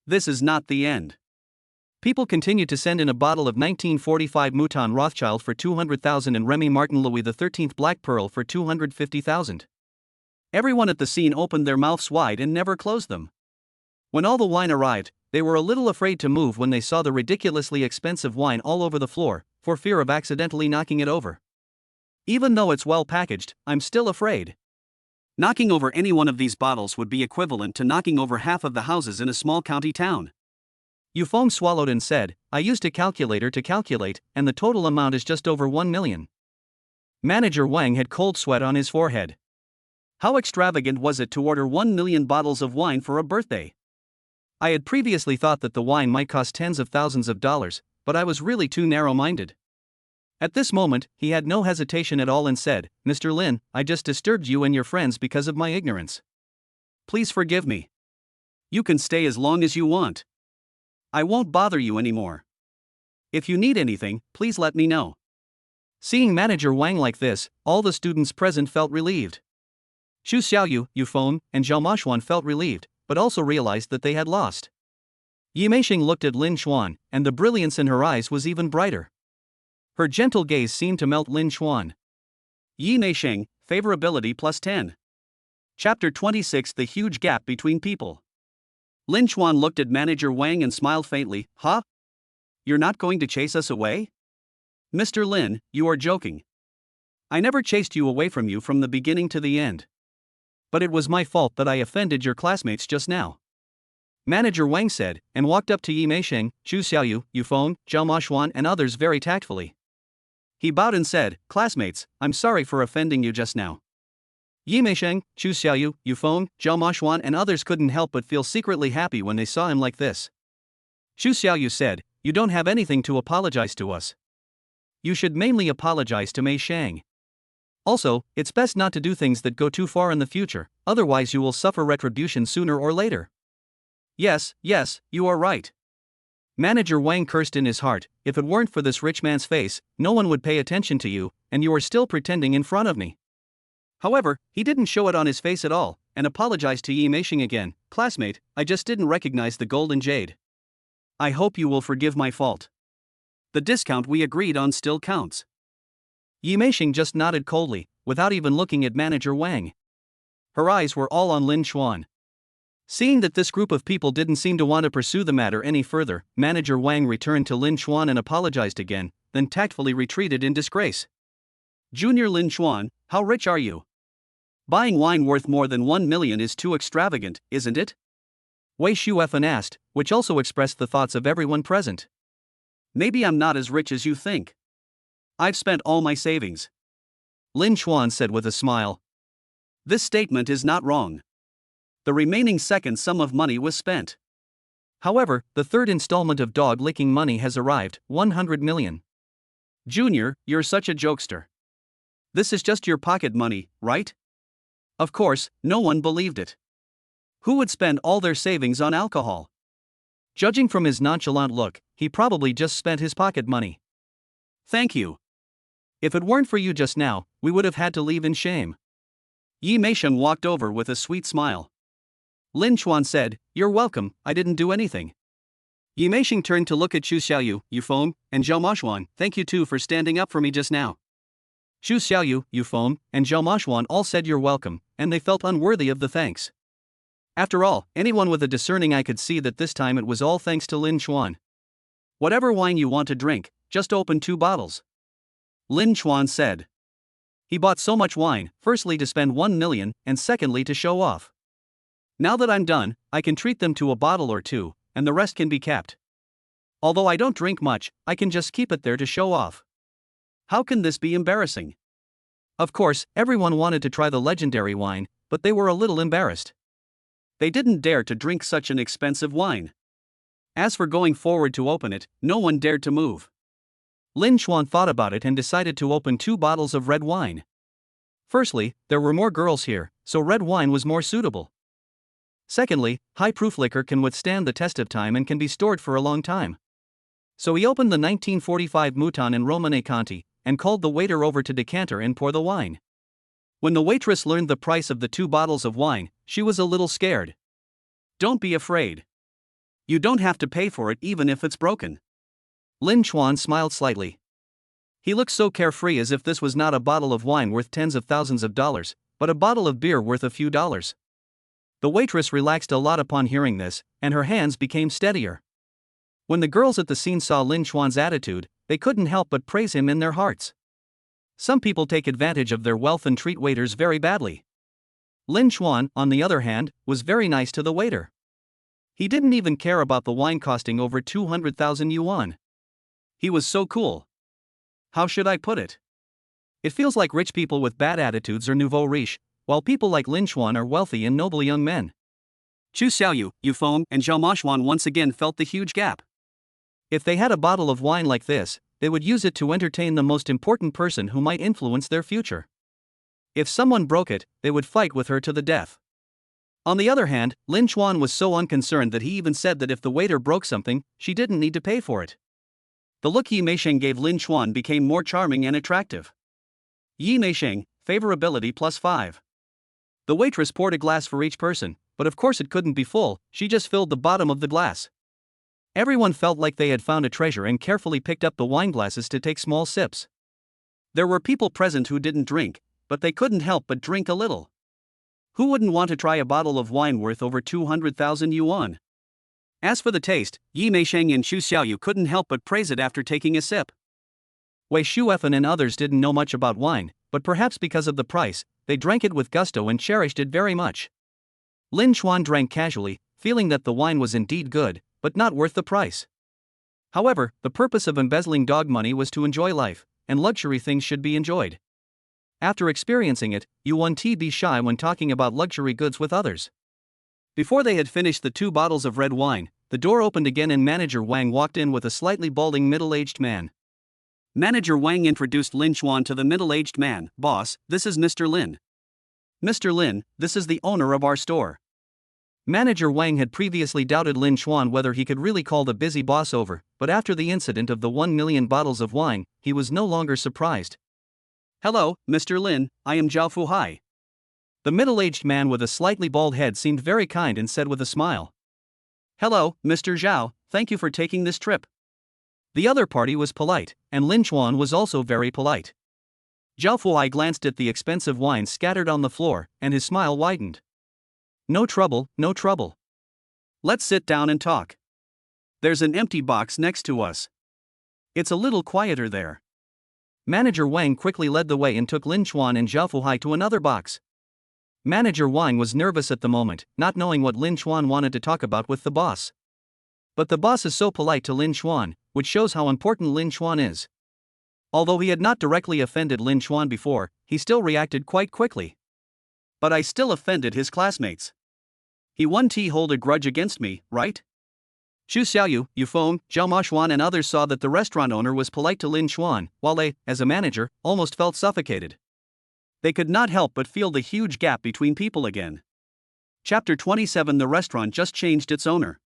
This is not the end. People continued to send in a bottle of 1945 Mouton Rothschild for 200,000 and Remy Martin Louis XIII Black Pearl for 250,000. Everyone at the scene opened their mouths wide and never closed them. When all the wine arrived, they were a little afraid to move when they saw the ridiculously expensive wine all over the floor, for fear of accidentally knocking it over. Even though it's well packaged, I'm still afraid. Knocking over any one of these bottles would be equivalent to knocking over half of the houses in a small county town. Yu Feng swallowed and said, "I used a calculator to calculate, and the total amount is just over 1 million. Manager Wang had cold sweat on his forehead. How extravagant was it to order 1 million bottles of wine for a birthday? I had previously thought that the wine might cost tens of thousands of dollars, but I was really too narrow-minded. At this moment, he had no hesitation at all and said, "Mr. Lin, I just disturbed you and your friends because of my ignorance. Please forgive me. You can stay as long as you want. I won't bother you anymore. If you need anything, please let me know." Seeing Manager Wang like this, all the students present felt relieved. Xu Xiaoyu, Yu Feng, and Zhao Mashuan felt relieved, but also realized that they had lost. Yi Meisheng looked at Lin Chuan, and the brilliance in her eyes was even brighter. Her gentle gaze seemed to melt Lin Chuan. Yi Meisheng, favorability plus 10. Chapter 26, The Huge Gap Between People. Lin Chuan looked at Manager Wang and smiled faintly. "Huh? You're not going to chase us away? Mr. Lin, you are joking. I never chased you away from you from the beginning to the end. But it was my fault that I offended your classmates just now," Manager Wang said, and walked up to Yi Meisheng, Xu Xiaoyu, Yu Feng, Zhao Mashuan and others very tactfully. He bowed and said, "Classmates, I'm sorry for offending you just now." Yi Meisheng, Xu Xiaoyu, Yu Feng, Zhao Mashuan and others couldn't help but feel secretly happy when they saw him like this. Xu Xiaoyu said, "You don't have anything to apologize to us. You should mainly apologize to Mei Shang. Also, it's best not to do things that go too far in the future, otherwise you will suffer retribution sooner or later." Yes, you are right. Manager Wang cursed in his heart, "If it weren't for this rich man's face, no one would pay attention to you, and you are still pretending in front of me." However, he didn't show it on his face at all, and apologized to Yi Meisheng again. "Classmate, I just didn't recognize the golden jade. I hope you will forgive my fault. The discount we agreed on still counts." Yi Meisheng just nodded coldly, without even looking at Manager Wang. Her eyes were all on Lin Chuan. Seeing that this group of people didn't seem to want to pursue the matter any further, Manager Wang returned to Lin Chuan and apologized again, then tactfully retreated in disgrace. "Junior Lin Chuan, how rich are you? Buying wine worth more than 1 million is too extravagant, isn't it?" Wei Shuefen asked, which also expressed the thoughts of everyone present. "Maybe I'm not as rich as you think. I've spent all my savings," Lin Chuan said with a smile. This statement is not wrong. The remaining second sum of money was spent. However, the third installment of dog-licking money has arrived, 100 million. "Junior, you're such a jokester. This is just your pocket money, right?" Of course, no one believed it. Who would spend all their savings on alcohol? Judging from his nonchalant look, he probably just spent his pocket money. "Thank you. If it weren't for you just now, we would have had to leave in shame. Yi Meisheng walked over with a sweet smile. Lin Chuan said, "You're welcome, I didn't do anything." Yi Meisheng turned to look at Chu Xiaoyu, Yufeng, and Zhao Mashuan. "Thank you too for standing up for me just now." Chu Xiaoyu, Yufeng, and Zhao Mashuan all said you're welcome, and they felt unworthy of the thanks. After all, anyone with a discerning eye could see that this time it was all thanks to Lin Chuan. "Whatever wine you want to drink, just open 2 bottles," Lin Chuan said. He bought so much wine, firstly to spend 1 million, and secondly to show off. "Now that I'm done, I can treat them to a bottle or 2, and the rest can be kept. Although I don't drink much, I can just keep it there to show off. How can this be embarrassing?" Of course, everyone wanted to try the legendary wine, but they were a little embarrassed. They didn't dare to drink such an expensive wine. As for going forward to open it, no one dared to move. Lin Chuan thought about it and decided to open 2 bottles of red wine. Firstly, there were more girls here, so red wine was more suitable. Secondly, high-proof liquor can withstand the test of time and can be stored for a long time. So he opened the 1945 Mouton in Romane Conti, and called the waiter over to decanter and pour the wine. When the waitress learned the price of the 2 bottles of wine, she was a little scared. "Don't be afraid. You don't have to pay for it even if it's broken." Lin Chuan smiled slightly. He looked so carefree, as if this was not a bottle of wine worth tens of thousands of dollars, but a bottle of beer worth a few dollars. The waitress relaxed a lot upon hearing this, and her hands became steadier. When the girls at the scene saw Lin Chuan's attitude, they couldn't help but praise him in their hearts. Some people take advantage of their wealth and treat waiters very badly. Lin Chuan, on the other hand, was very nice to the waiter. He didn't even care about the wine costing over 200,000 yuan. He was so cool. How should I put it? It feels like rich people with bad attitudes are nouveau riche, while people like Lin Chuan are wealthy and noble young men. Chu Xiaoyu, Yufeng, and Zhao Mashuan once again felt the huge gap. If they had a bottle of wine like this, they would use it to entertain the most important person who might influence their future. If someone broke it, they would fight with her to the death. On the other hand, Lin Chuan was so unconcerned that he even said that if the waiter broke something, she didn't need to pay for it. The look Yi Meisheng gave Lin Chuan became more charming and attractive. Yi Meisheng, favorability +5. The waitress poured a glass for each person, but of course it couldn't be full, she just filled the bottom of the glass. Everyone felt like they had found a treasure and carefully picked up the wine glasses to take small sips. There were people present who didn't drink, but they couldn't help but drink a little. Who wouldn't want to try a bottle of wine worth over 200,000 yuan? As for the taste, Yi Meisheng and Chu Xiaoyu couldn't help but praise it after taking a sip. Wei Shuefen and others didn't know much about wine, but perhaps because of the price, they drank it with gusto and cherished it very much. Lin Chuan drank casually, feeling that the wine was indeed good, but not worth the price. However, the purpose of embezzling dog money was to enjoy life, and luxury things should be enjoyed. After experiencing it, you won't be shy when talking about luxury goods with others. Before they had finished the 2 bottles of red wine, the door opened again and Manager Wang walked in with a slightly balding middle-aged man. Manager Wang introduced Lin Chuan to the middle-aged man. "Boss, this is Mr. Lin. Mr. Lin, this is the owner of our store." Manager Wang had previously doubted Lin Chuan whether he could really call the busy boss over, but after the incident of the 1 million bottles of wine, he was no longer surprised. "Hello, Mr. Lin, I am Zhao Fuhai." The middle-aged man with a slightly bald head seemed very kind and said with a smile, "Hello, Mr. Zhao, thank you for taking this trip." The other party was polite, and Lin Chuan was also very polite. Zhao Fuhai glanced at the expensive wine scattered on the floor, and his smile widened. "No trouble, no trouble. Let's sit down and talk. There's an empty box next to us. It's a little quieter there." Manager Wang quickly led the way and took Lin Chuan and Zhao Fuhai to another box. Manager Wang was nervous at the moment, not knowing what Lin Chuan wanted to talk about with the boss. But the boss is so polite to Lin Chuan, which shows how important Lin Chuan is. Although he had not directly offended Lin Chuan before, he still reacted quite quickly. "But I still offended his classmates. He won't hold a grudge against me, right?" Chu Xiaoyu, Yufeng, Zhao Mashuan and others saw that the restaurant owner was polite to Lin Chuan, while they, as a manager, almost felt suffocated. They could not help but feel the huge gap between people again. Chapter 27. The restaurant just changed its owner.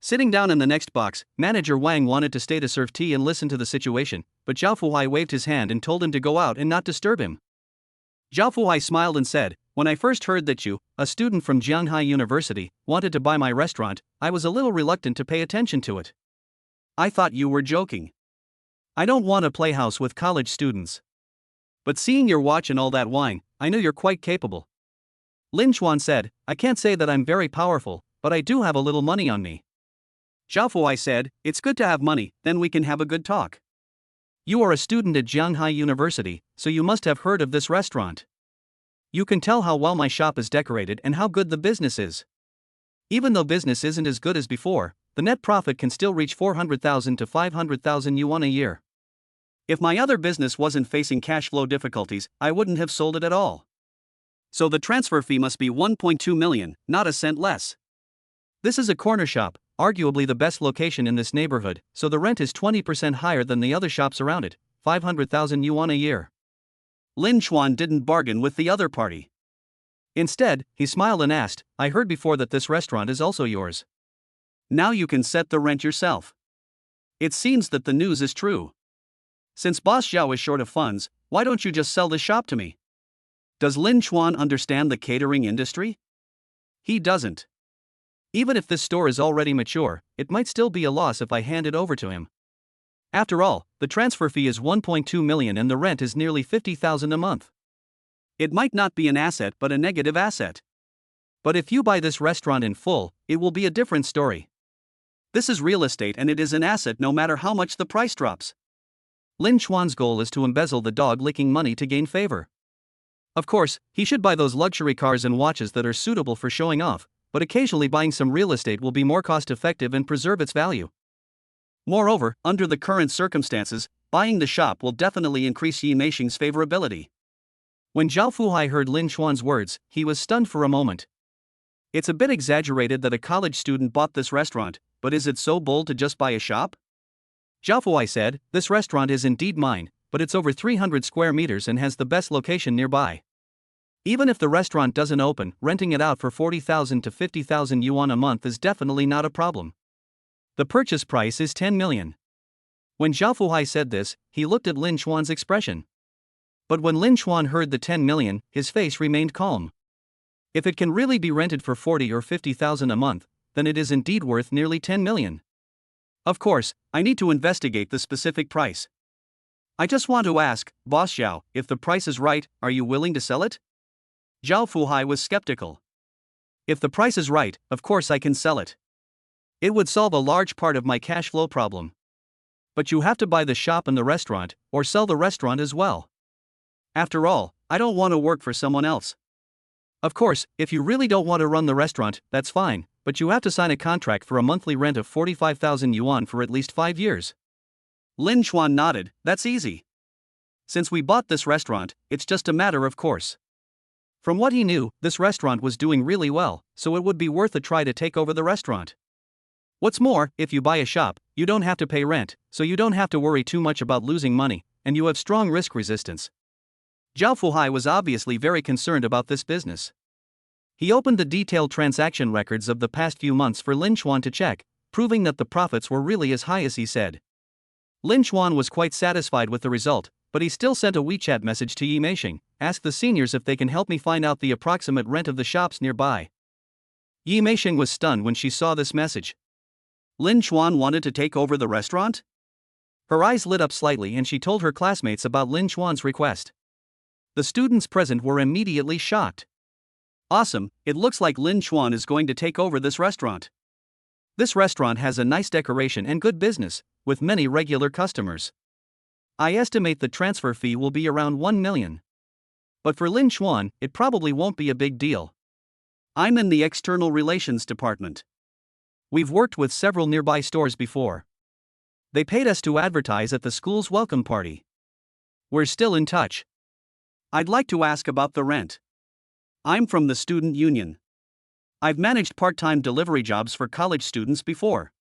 Sitting down in the next box, Manager Wang wanted to stay to serve tea and listen to the situation, but Zhao Fuhai waved his hand and told him to go out and not disturb him. Zhao Fuhai smiled and said, "When I first heard that you, a student from Jianghai University, wanted to buy my restaurant, I was a little reluctant to pay attention to it. I thought you were joking. I don't want to play house with college students. But seeing your watch and all that wine, I know you're quite capable." Lin Chuan said, "I can't say that I'm very powerful, but I do have a little money on me." Zhao Fuhai said, "It's good to have money, then we can have a good talk. You are a student at Jianghai University, so you must have heard of this restaurant. You can tell how well my shop is decorated and how good the business is. Even though business isn't as good as before, the net profit can still reach 400,000 to 500,000 yuan a year. If my other business wasn't facing cash flow difficulties, I wouldn't have sold it at all. So the transfer fee must be 1.2 million, not a cent less. This is a corner shop, arguably the best location in this neighborhood, so the rent is 20% higher than the other shops around it, 500,000 yuan a year." Lin Chuan didn't bargain with the other party. Instead, he smiled and asked, "I heard before that this restaurant is also yours. Now you can set the rent yourself. It seems that the news is true. Since Boss Zhao is short of funds, why don't you just sell the shop to me?" Does Lin Chuan understand the catering industry? He doesn't. Even if this store is already mature, it might still be a loss if I hand it over to him. After all, the transfer fee is 1.2 million and the rent is nearly 50,000 a month. It might not be an asset but a negative asset. But if you buy this restaurant in full, it will be a different story. This is real estate and it is an asset no matter how much the price drops. Lin Chuan's goal is to embezzle the dog-licking money to gain favor. Of course, he should buy those luxury cars and watches that are suitable for showing off, but occasionally buying some real estate will be more cost-effective and preserve its value. Moreover, under the current circumstances, buying the shop will definitely increase Yi Meisheng's favorability. When Zhao Fuhai heard Lin Chuan's words, he was stunned for a moment. It's a bit exaggerated that a college student bought this restaurant, but is it so bold to just buy a shop? Zhao Fuhai said, "This restaurant is indeed mine, but it's over 300 square meters and has the best location nearby. Even if the restaurant doesn't open, renting it out for 40,000 to 50,000 yuan a month is definitely not a problem. The purchase price is 10 million. When Zhao Fuhai said this, he looked at Lin Chuan's expression. But when Lin Chuan heard the 10 million, his face remained calm. If it can really be rented for 40 or 50,000 a month, then it is indeed worth nearly 10 million. Of course, I need to investigate the specific price. I just want to ask, Boss Zhao, if the price is right, are you willing to sell it? Zhao Fuhai was skeptical. If the price is right, of course I can sell it. It would solve a large part of my cash flow problem. But you have to buy the shop and the restaurant, or sell the restaurant as well. After all, I don't want to work for someone else. Of course, if you really don't want to run the restaurant, that's fine, but you have to sign a contract for a monthly rent of 45,000 yuan for at least 5 years. Lin Chuan nodded, "That's easy. Since we bought this restaurant, it's just a matter of course." From what he knew, this restaurant was doing really well, so it would be worth a try to take over the restaurant. What's more, if you buy a shop, you don't have to pay rent, so you don't have to worry too much about losing money, and you have strong risk resistance. Zhao Fuhai was obviously very concerned about this business. He opened the detailed transaction records of the past few months for Lin Chuan to check, proving that the profits were really as high as he said. Lin Chuan was quite satisfied with the result, but he still sent a WeChat message to Yi Meisheng, "Ask the seniors if they can help me find out the approximate rent of the shops nearby." Yi Meisheng was stunned when she saw this message. Lin Chuan wanted to take over the restaurant? Her eyes lit up slightly and she told her classmates about Lin Chuan's request. The students present were immediately shocked. Awesome, it looks like Lin Chuan is going to take over this restaurant. This restaurant has a nice decoration and good business, with many regular customers. I estimate the transfer fee will be around 1 million. But for Lin Chuan, it probably won't be a big deal. I'm in the external relations department. We've worked with several nearby stores before. They paid us to advertise at the school's welcome party. We're still in touch. I'd like to ask about the rent. I'm from the student union. I've managed part-time delivery jobs for college students before.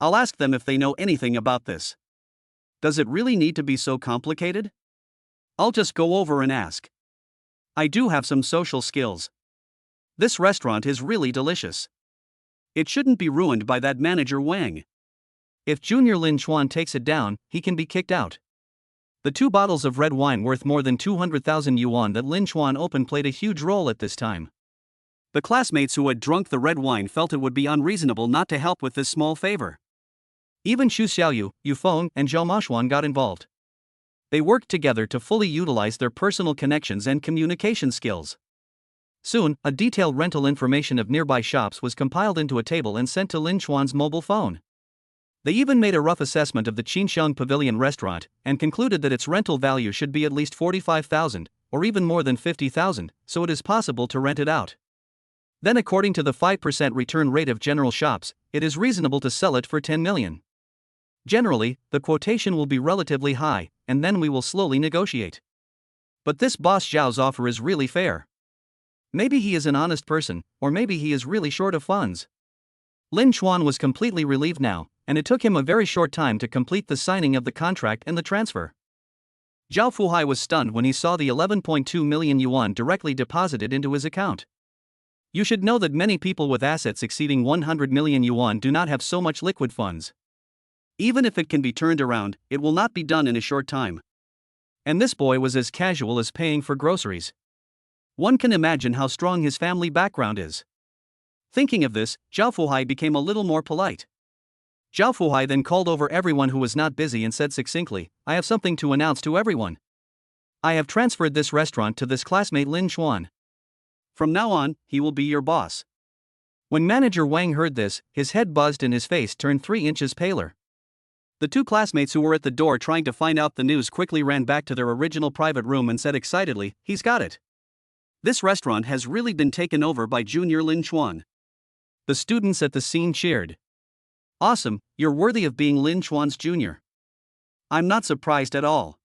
I'll ask them if they know anything about this. Does it really need to be so complicated? I'll just go over and ask. I do have some social skills. This restaurant is really delicious. It shouldn't be ruined by that manager Wang. If Junior Lin Chuan takes it down, he can be kicked out. The 2 bottles of red wine worth more than 200,000 yuan that Lin Chuan opened played a huge role at this time. The classmates who had drunk the red wine felt it would be unreasonable not to help with this small favor. Even Xu Xiaoyu, Yu Feng, and Zhao Mashuan got involved. They worked together to fully utilize their personal connections and communication skills. Soon, a detailed rental information of nearby shops was compiled into a table and sent to Lin Chuan's mobile phone. They even made a rough assessment of the Qinsheng Pavilion restaurant and concluded that its rental value should be at least 45,000, or even more than 50,000, so it is possible to rent it out. Then, according to the 5% return rate of general shops, it is reasonable to sell it for 10 million. Generally, the quotation will be relatively high, and then we will slowly negotiate. But this boss Zhao's offer is really fair. Maybe he is an honest person, or maybe he is really short of funds. Lin Chuan was completely relieved now, and it took him a very short time to complete the signing of the contract and the transfer. Zhao Fuhai was stunned when he saw the 11.2 million yuan directly deposited into his account. You should know that many people with assets exceeding 100 million yuan do not have so much liquid funds. Even if it can be turned around, it will not be done in a short time. And this boy was as casual as paying for groceries. One can imagine how strong his family background is. Thinking of this, Zhao Fuhai became a little more polite. Zhao Fuhai then called over everyone who was not busy and said succinctly, I have something to announce to everyone. I have transferred this restaurant to this classmate Lin Chuan. From now on, he will be your boss. When manager Wang heard this, his head buzzed and his face turned 3 inches paler. The 2 classmates who were at the door trying to find out the news quickly ran back to their original private room and said excitedly, he's got it. This restaurant has really been taken over by Junior Lin Chuan. The students at the scene cheered. Awesome, you're worthy of being Lin Chuan's junior. I'm not surprised at all.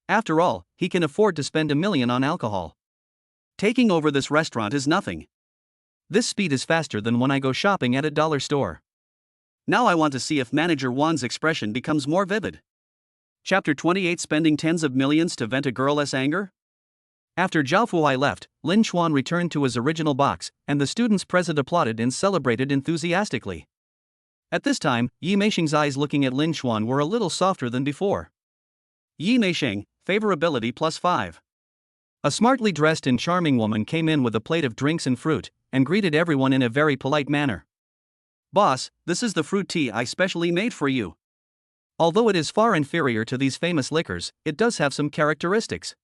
After all, he can afford to spend $1 million on alcohol. Taking over this restaurant is nothing. This speed is faster than when I go shopping at a dollar store. Now I want to see if Manager Wan's expression becomes more vivid. Chapter 28, Spending tens of millions to vent a girl's anger? After Zhao Fuhai left, Lin Chuan returned to his original box, and the students present applauded and celebrated enthusiastically. At this time, Yi Meisheng's eyes looking at Lin Chuan were a little softer than before. Yi Meisheng, favorability +5. A smartly dressed and charming woman came in with a plate of drinks and fruit, and greeted everyone in a very polite manner. Boss, this is the fruit tea I specially made for you. Although it is far inferior to these famous liquors, it does have some characteristics.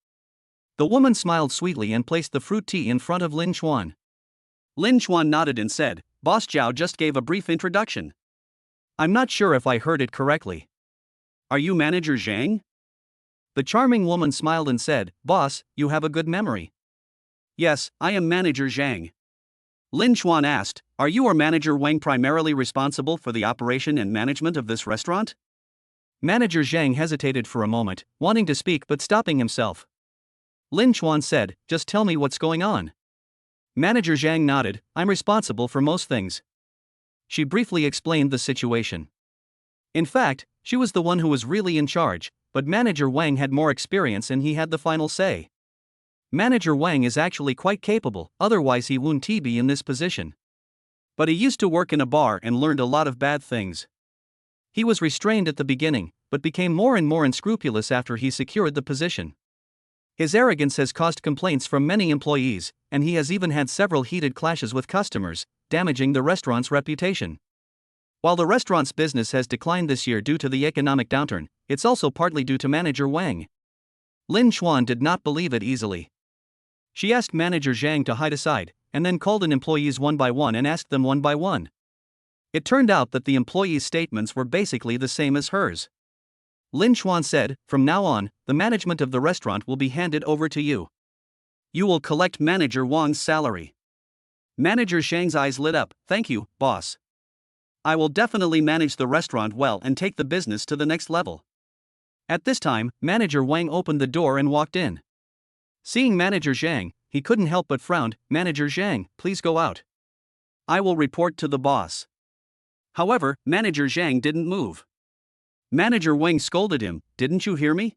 The woman smiled sweetly and placed the fruit tea in front of Lin Chuan. Lin Chuan nodded and said, Boss Zhao just gave a brief introduction. I'm not sure if I heard it correctly. Are you Manager Zhang? The charming woman smiled and said, Boss, you have a good memory. Yes, I am Manager Zhang. Lin Chuan asked, Are you or Manager Wang primarily responsible for the operation and management of this restaurant? Manager Zhang hesitated for a moment, wanting to speak but stopping himself. Lin Chuan said, Just tell me what's going on. Manager Zhang nodded, I'm responsible for most things. She briefly explained the situation. In fact, she was the one who was really in charge, but Manager Wang had more experience and he had the final say. Manager Wang is actually quite capable, otherwise he wouldn't be in this position. But he used to work in a bar and learned a lot of bad things. He was restrained at the beginning, but became more and more unscrupulous after he secured the position. His arrogance has caused complaints from many employees, and he has even had several heated clashes with customers, damaging the restaurant's reputation. While the restaurant's business has declined this year due to the economic downturn, it's also partly due to Manager Wang. Lin Chuan did not believe it easily. She asked Manager Zhang to hide aside, and then called in employees one by one and asked them one by one. It turned out that the employees' statements were basically the same as hers. Lin Chuan said, From now on, the management of the restaurant will be handed over to you. You will collect Manager Wang's salary. Manager Zhang's eyes lit up, Thank you, boss. I will definitely manage the restaurant well and take the business to the next level. At this time, Manager Wang opened the door and walked in. Seeing Manager Zhang, he couldn't help but frowned, Manager Zhang, please go out. I will report to the boss. However, Manager Zhang didn't move. Manager Wang scolded him, Didn't you hear me?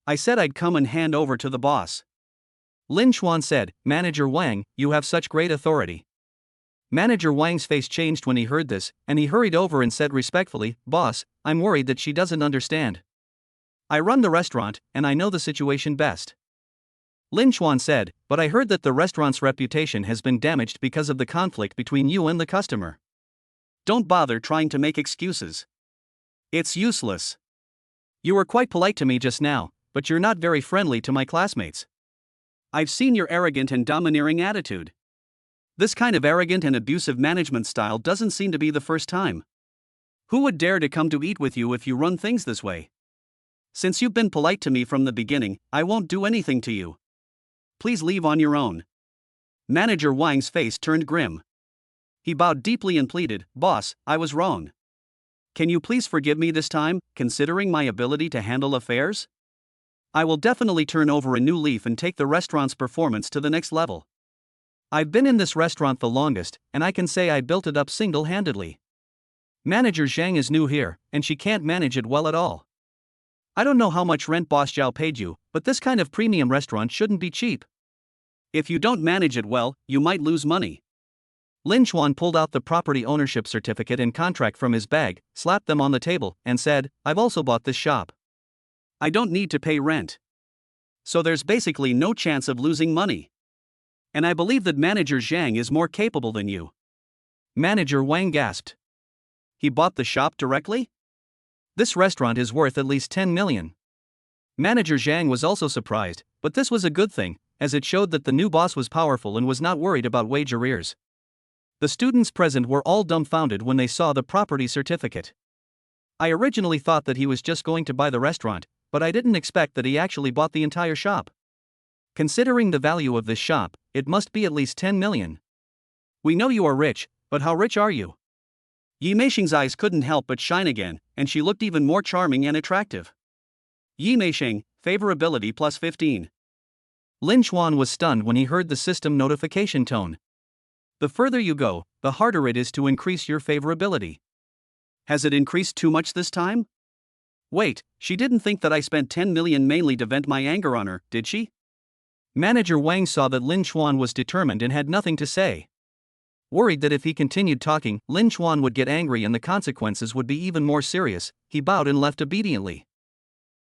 I said I'd come and hand over to the boss. Lin Chuan said, Manager Wang, you have such great authority. Manager Wang's face changed when he heard this, and he hurried over and said respectfully, Boss, I'm worried that she doesn't understand. I run the restaurant, and I know the situation best. Lin Chuan said, but I heard that the restaurant's reputation has been damaged because of the conflict between you and the customer. Don't bother trying to make excuses. It's useless. You were quite polite to me just now, but you're not very friendly to my classmates. I've seen your arrogant and domineering attitude. This kind of arrogant and abusive management style doesn't seem to be the first time. Who would dare to come to eat with you if you run things this way? Since you've been polite to me from the beginning, I won't do anything to you. Please leave on your own. Manager Wang's face turned grim. He bowed deeply and pleaded, Boss, I was wrong. Can you please forgive me this time, considering my ability to handle affairs? I will definitely turn over a new leaf and take the restaurant's performance to the next level. I've been in this restaurant the longest, and I can say I built it up single-handedly. Manager Zhang is new here, and she can't manage it well at all. I don't know how much rent Boss Zhao paid you, but this kind of premium restaurant shouldn't be cheap. If you don't manage it well, you might lose money. Lin Chuan pulled out the property ownership certificate and contract from his bag, slapped them on the table, and said, I've also bought this shop. I don't need to pay rent. So there's basically no chance of losing money. And I believe that Manager Zhang is more capable than you. Manager Wang gasped. He bought the shop directly? This restaurant is worth at least 10 million. Manager Zhang was also surprised, but this was a good thing, as it showed that the new boss was powerful and was not worried about wage arrears. The students present were all dumbfounded when they saw the property certificate. I originally thought that he was just going to buy the restaurant, but I didn't expect that he actually bought the entire shop. Considering the value of this shop, it must be at least 10 million. We know you are rich, but how rich are you? Yi Meisheng's eyes couldn't help but shine again, and she looked even more charming and attractive. Yi Meisheng, favorability plus 15. Lin Chuan was stunned when he heard the system notification tone. The further you go, the harder it is to increase your favorability. Has it increased too much this time? Wait, she didn't think that I spent 10 million mainly to vent my anger on her, did she? Manager Wang saw that Lin Chuan was determined and had nothing to say. Worried that if he continued talking, Lin Chuan would get angry and the consequences would be even more serious, he bowed and left obediently.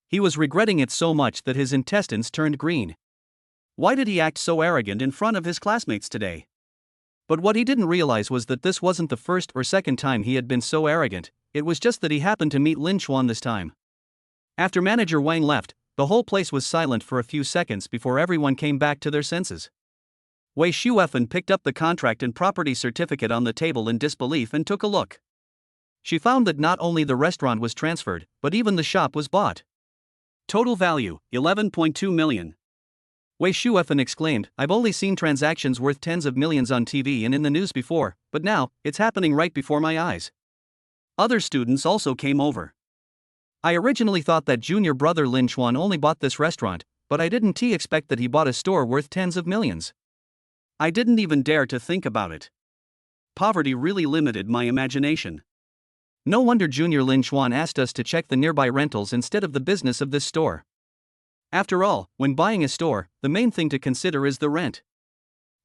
He was regretting it so much that his intestines turned green. Why did he act so arrogant in front of his classmates today? But what he didn't realize was that this wasn't the first or second time he had been so arrogant, it was just that he happened to meet Lin Chuan this time. After Manager Wang left, the whole place was silent for a few seconds before everyone came back to their senses. Wei Shuefen picked up the contract and property certificate on the table in disbelief and took a look. She found that not only the restaurant was transferred, but even the shop was bought. Total value, 11.2 million. Wei Shuefen exclaimed, I've only seen transactions worth tens of millions on TV and in the news before, but now, it's happening right before my eyes. Other students also came over. I originally thought that junior brother Lin Chuan only bought this restaurant, but I didn't expect that he bought a store worth tens of millions. I didn't even dare to think about it. Poverty really limited my imagination. No wonder Junior Lin Chuan asked us to check the nearby rentals instead of the business of this store. After all, when buying a store, the main thing to consider is the rent.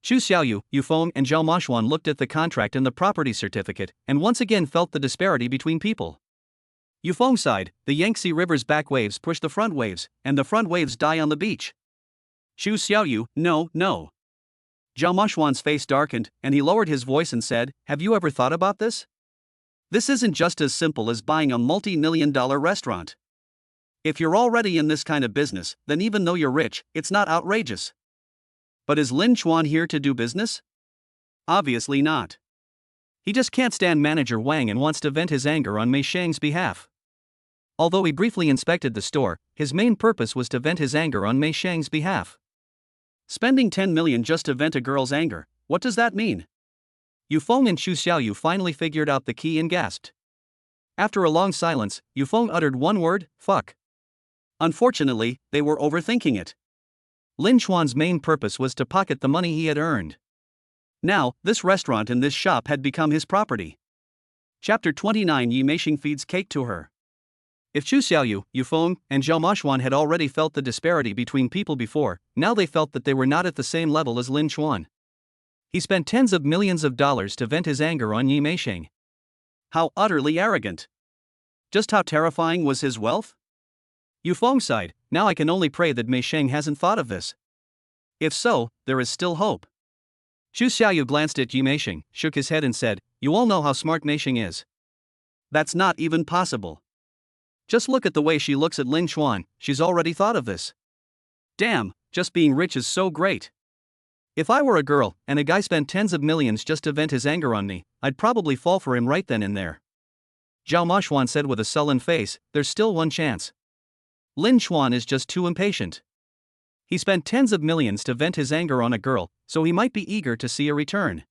Chu Xiaoyu, Yu Feng, and Zhao Mashuan looked at the contract and the property certificate, and once again felt the disparity between people. Yu Feng sighed, the Yangtze River's back waves push the front waves, and the front waves die on the beach. Chu Xiaoyu, no. Zhao Mashuan's face darkened, and he lowered his voice and said, Have you ever thought about this? This isn't just as simple as buying a multi-million-dollar restaurant. If you're already in this kind of business, then even though you're rich, it's not outrageous. But is Lin Chuan here to do business? Obviously not. He just can't stand Manager Wang and wants to vent his anger on Mei Sheng's behalf. Although he briefly inspected the store, his main purpose was to vent his anger on Mei Sheng's behalf. Spending 10 million just to vent a girl's anger, what does that mean? Yu Feng and Chu Xiaoyu finally figured out the key and gasped. After a long silence, Yu Feng uttered one word, fuck. Unfortunately, they were overthinking it. Lin Chuan's main purpose was to pocket the money he had earned. Now, this restaurant and this shop had become his property. Chapter 29 Yi Meisheng feeds cake to her. If Chu Xiaoyu, Yu Feng, and Zhao Mashuan had already felt the disparity between people before, now they felt that they were not at the same level as Lin Chuan. He spent tens of millions of dollars to vent his anger on Yi Meisheng. How utterly arrogant. Just how terrifying was his wealth? Yufeng sighed, now I can only pray that Mei Sheng hasn't thought of this. If so, there is still hope. Chu Xiaoyu glanced at Yi Meisheng, shook his head and said, you all know how smart Meisheng is. That's not even possible. Just look at the way she looks at Lin Chuan, she's already thought of this. Damn, just being rich is so great. If I were a girl, and a guy spent tens of millions just to vent his anger on me, I'd probably fall for him right then and there. Zhao Moshuan said with a sullen face, there's still one chance. Lin Chuan is just too impatient. He spent tens of millions to vent his anger on a girl, so he might be eager to see a return.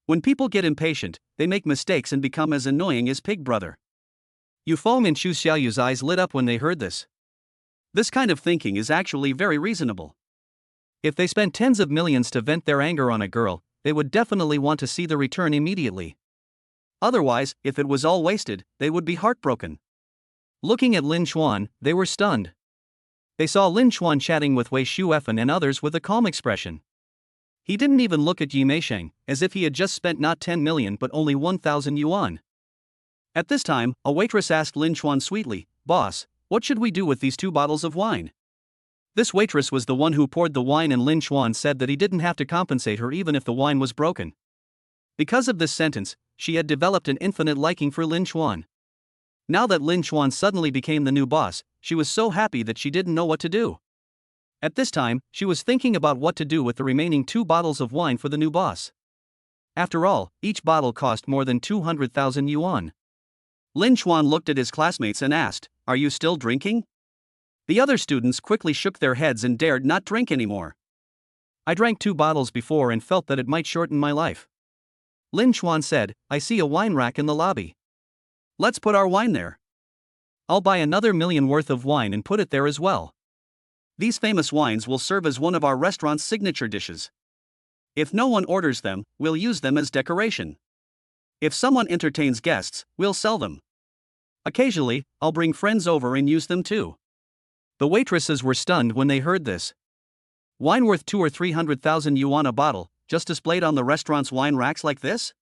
When people get impatient, they make mistakes and become as annoying as Pig Brother. Yufeng and Chu Xiaoyu's eyes lit up when they heard this. This kind of thinking is actually very reasonable. If they spent tens of millions to vent their anger on a girl, they would definitely want to see the return immediately. Otherwise, if it was all wasted, they would be heartbroken. Looking at Lin Chuan, they were stunned. They saw Lin Chuan chatting with Wei Shuefen and others with a calm expression. He didn't even look at Yi Meisheng, as if he had just spent not 10 million but only 1,000 yuan. At this time, a waitress asked Lin Chuan sweetly, "Boss, what should we do with these 2 bottles of wine?" This waitress was the one who poured the wine, and Lin Chuan said that he didn't have to compensate her even if the wine was broken. Because of this sentence, she had developed an infinite liking for Lin Chuan. Now that Lin Chuan suddenly became the new boss, she was so happy that she didn't know what to do. At this time, she was thinking about what to do with the remaining 2 bottles of wine for the new boss. After all, each bottle cost more than 200,000 yuan. Lin Chuan looked at his classmates and asked, "Are you still drinking?" The other students quickly shook their heads and dared not drink anymore. I drank 2 bottles before and felt that it might shorten my life. Lin Chuan said, I see a wine rack in the lobby. Let's put our wine there. I'll buy another million worth of wine and put it there as well. These famous wines will serve as one of our restaurant's signature dishes. If no one orders them, we'll use them as decoration. If someone entertains guests, we'll sell them. Occasionally, I'll bring friends over and use them too. The waitresses were stunned when they heard this. Wine worth 200,000 or 300,000 yuan a bottle, just displayed on the restaurant's wine racks like this?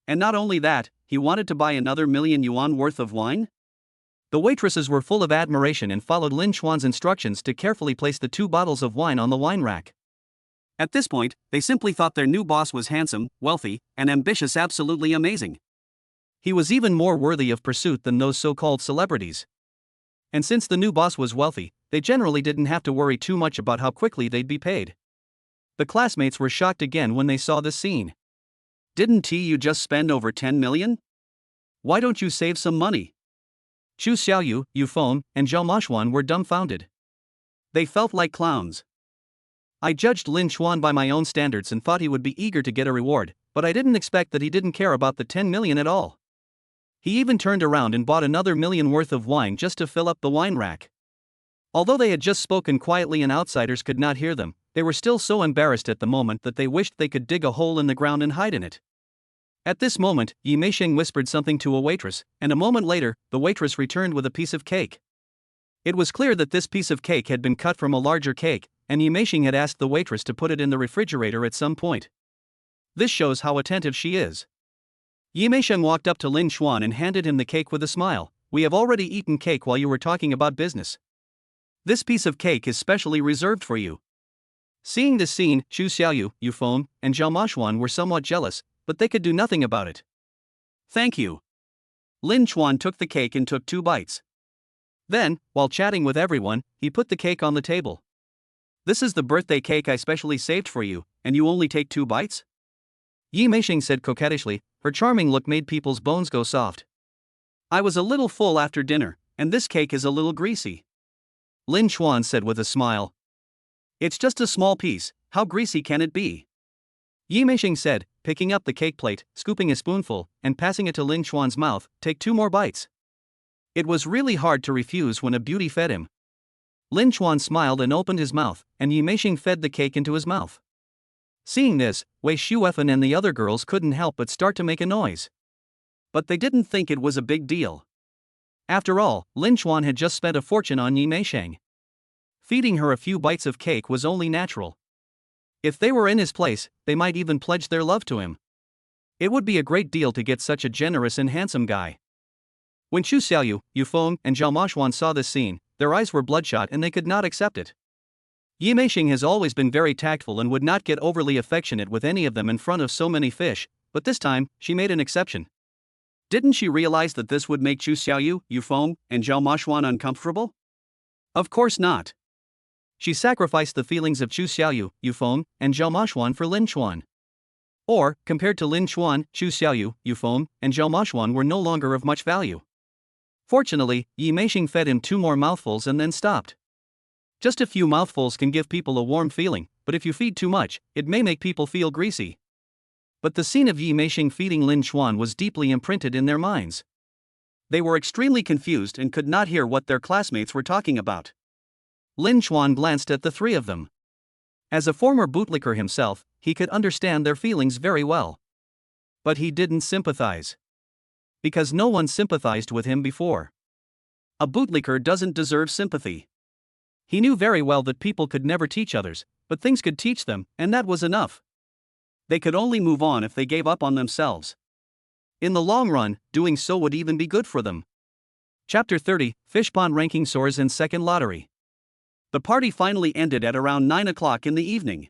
And not only that, he wanted to buy another million yuan worth of wine? The waitresses were full of admiration and followed Lin Chuan's instructions to carefully place the 2 bottles of wine on the wine rack. At this point, they simply thought their new boss was handsome, wealthy, and ambitious, absolutely amazing. He was even more worthy of pursuit than those so-called celebrities. And since the new boss was wealthy, they generally didn't have to worry too much about how quickly they'd be paid. The classmates were shocked again when they saw this scene. Didn't you just spend over 10 million? Why don't you save some money? Chu Xiaoyu, Yufeng, and Zhao Moshuan were dumbfounded. They felt like clowns. I judged Lin Chuan by my own standards and thought he would be eager to get a reward, but I didn't expect that he didn't care about the 10 million at all. He even turned around and bought another million worth of wine just to fill up the wine rack. Although they had just spoken quietly and outsiders could not hear them, they were still so embarrassed at the moment that they wished they could dig a hole in the ground and hide in it. At this moment, Yi Meisheng whispered something to a waitress, and a moment later, the waitress returned with a piece of cake. It was clear that this piece of cake had been cut from a larger cake, and Yi Meisheng had asked the waitress to put it in the refrigerator at some point. This shows how attentive she is. Yi Meisheng walked up to Lin Chuan and handed him the cake with a smile. We have already eaten cake while you were talking about business. This piece of cake is specially reserved for you. Seeing this scene, Chu Xiaoyu, Yufeng, and Zhao Moshuan were somewhat jealous, but they could do nothing about it. Thank you. Lin Chuan took the cake and took 2 bites. Then, while chatting with everyone, he put the cake on the table. This is the birthday cake I specially saved for you, and you only take 2 bites? Yi Meisheng said coquettishly. Her charming look made people's bones go soft. I was a little full after dinner, and this cake is a little greasy. Lin Chuan said with a smile. It's just a small piece, how greasy can it be? Yi Meisheng said, picking up the cake plate, scooping a spoonful, and passing it to Lin Chuan's mouth. Take 2 more bites. It was really hard to refuse when a beauty fed him. Lin Chuan smiled and opened his mouth, and Yi Meisheng fed the cake into his mouth. Seeing this, Wei Shuefen and the other girls couldn't help but start to make a noise. But they didn't think it was a big deal. After all, Lin Chuan had just spent a fortune on Yi Meisheng. Feeding her a few bites of cake was only natural. If they were in his place, they might even pledge their love to him. It would be a great deal to get such a generous and handsome guy. When Chu Xiaoyu, Yufeng, and Zhao Moshuan saw this scene, their eyes were bloodshot and they could not accept it. Yi Meisheng has always been very tactful and would not get overly affectionate with any of them in front of so many fish, but this time, she made an exception. Didn't she realize that this would make Chu Xiaoyu, Yufeng, and Zhao Mashuan uncomfortable? Of course not. She sacrificed the feelings of Chu Xiaoyu, Yufeng, and Zhao Mashuan for Lin Chuan. Or, compared to Lin Chuan, Chu Xiaoyu, Yufeng, and Zhao Mashuan were no longer of much value. Fortunately, Yi Meisheng fed him 2 more mouthfuls and then stopped. Just a few mouthfuls can give people a warm feeling, but if you feed too much, it may make people feel greasy. But the scene of Yi Meisheng feeding Lin Chuan was deeply imprinted in their minds. They were extremely confused and could not hear what their classmates were talking about. Lin Chuan glanced at the 3 of them. As a former bootlicker himself, he could understand their feelings very well. But he didn't sympathize. Because no one sympathized with him before. A bootlicker doesn't deserve sympathy. He knew very well that people could never teach others, but things could teach them, and that was enough. They could only move on if they gave up on themselves. In the long run, doing so would even be good for them. Chapter 30, Fish Pond Ranking Soars in Second Lottery. The party finally ended at around 9 o'clock in the evening.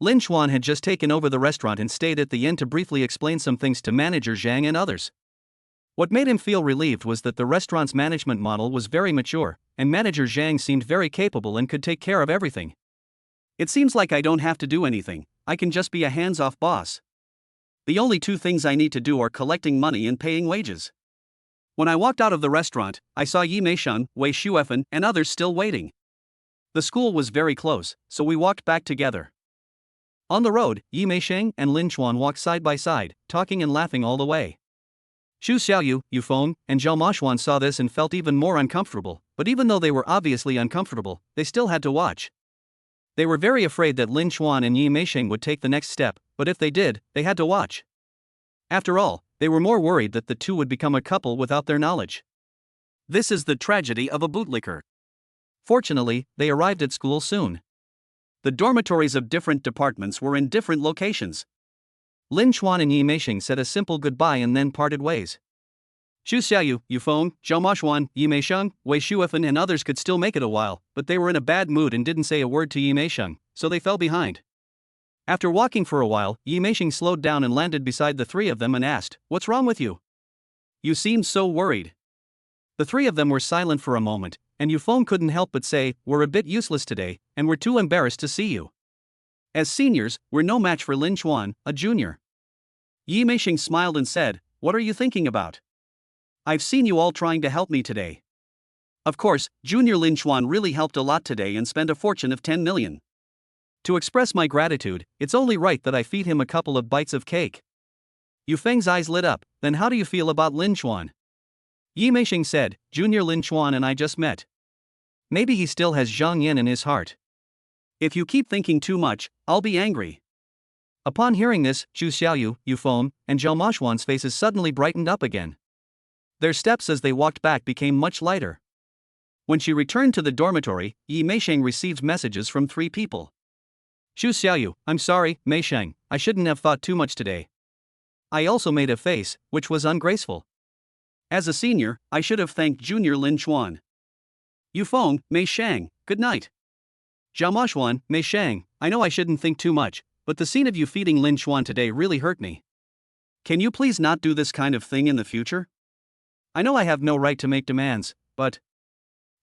Lin Chuan had just taken over the restaurant and stayed at the end to briefly explain some things to manager Zhang and others. What made him feel relieved was that the restaurant's management model was very mature, and manager Zhang seemed very capable and could take care of everything. It seems like I don't have to do anything, I can just be a hands-off boss. The only 2 things I need to do are collecting money and paying wages. When I walked out of the restaurant, I saw Yi Meisheng, Wei Shuefen, and others still waiting. The school was very close, so we walked back together. On the road, Yi Meisheng and Lin Chuan walked side by side, talking and laughing all the way. Chu Xiaoyu, Yufeng, and Zhao Mashuan saw this and felt even more uncomfortable, but even though they were obviously uncomfortable, they still had to watch. They were very afraid that Lin Chuan and Yi Meisheng would take the next step, but if they did, they had to watch. After all, they were more worried that the 2 would become a couple without their knowledge. This is the tragedy of a bootlicker. Fortunately, they arrived at school soon. The dormitories of different departments were in different locations. Lin Chuan and Yi Meisheng said a simple goodbye and then parted ways. Chu Xiaoyu, Yufeng, Zhao Mashuan, Yi Meisheng, Wei Shuefen and others could still make it a while, but they were in a bad mood and didn't say a word to Yi Meisheng, so they fell behind. After walking for a while, Yi Meisheng slowed down and landed beside the 3 of them and asked, "What's wrong with you? You seem so worried." The 3 of them were silent for a moment, and Yufeng couldn't help but say, "We're a bit useless today, and we're too embarrassed to see you. As seniors, we're no match for Lin Chuan, a junior." Yi Meisheng smiled and said, "What are you thinking about? I've seen you all trying to help me today. Of course, Junior Lin Chuan really helped a lot today and spent a fortune of 10 million. To express my gratitude, it's only right that I feed him a couple of bites of cake." Yufeng's eyes lit up. "Then how do you feel about Lin Chuan?" Yi Meisheng said, "Junior Lin Chuan and I just met. Maybe he still has Zhang Yin in his heart. If you keep thinking too much, I'll be angry." Upon hearing this, Chu Xiaoyu, Yufeng, and Zhao Mashuan's faces suddenly brightened up again. Their steps as they walked back became much lighter. When she returned to the dormitory, Yi Meisheng received messages from 3 people. Chu Xiaoyu, "I'm sorry, Meisheng, I shouldn't have thought too much today. I also made a face, which was ungraceful. As a senior, I should have thanked Junior Lin Chuan." Yufeng, "Meisheng, good night." Zhao Mashuan, "Meisheng, I know I shouldn't think too much, but the scene of you feeding Lin Chuan today really hurt me. Can you please not do this kind of thing in the future? I know I have no right to make demands, but..."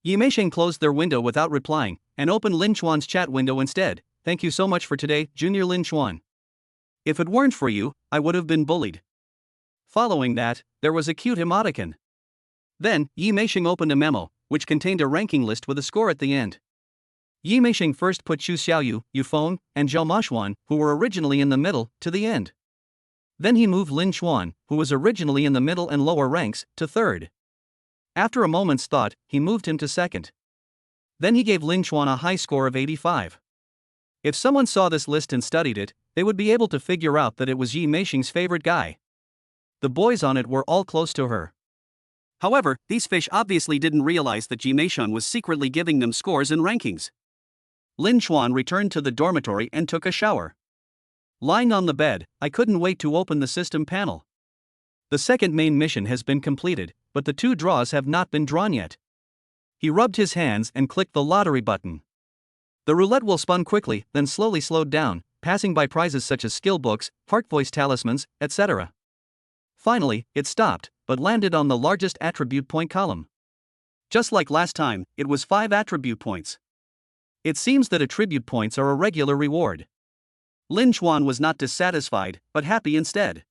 Yi Meisheng closed their window without replying, and opened Lin Chuan's chat window instead. "Thank you so much for today, Junior Lin Chuan. If it weren't for you, I would have been bullied." Following that, there was a cute emoticon. Then, Yi Meisheng opened a memo, which contained a ranking list with a score at the end. Yi Meisheng first put Chu Xiaoyu, Yufeng, and Zhao Mashuan, who were originally in the middle, to the end. Then he moved Lin Chuan, who was originally in the middle and lower ranks, to 3rd. After a moment's thought, he moved him to 2nd. Then he gave Lin Chuan a high score of 85. If someone saw this list and studied it, they would be able to figure out that it was Yi Meisheng's favorite guy. The boys on it were all close to her. However, these fish obviously didn't realize that Yi Meisheng was secretly giving them scores and rankings. Lin Chuan returned to the dormitory and took a shower. Lying on the bed, I couldn't wait to open the system panel. The second main mission has been completed, but the 2 draws have not been drawn yet. He rubbed his hands and clicked the lottery button. The roulette wheel spun quickly, then slowly slowed down, passing by prizes such as skill books, heart voice talismans, etc. Finally, it stopped, but landed on the largest attribute point column. Just like last time, it was 5 attribute points. It seems that attribute points are a regular reward. Lin Chuan was not dissatisfied, but happy instead.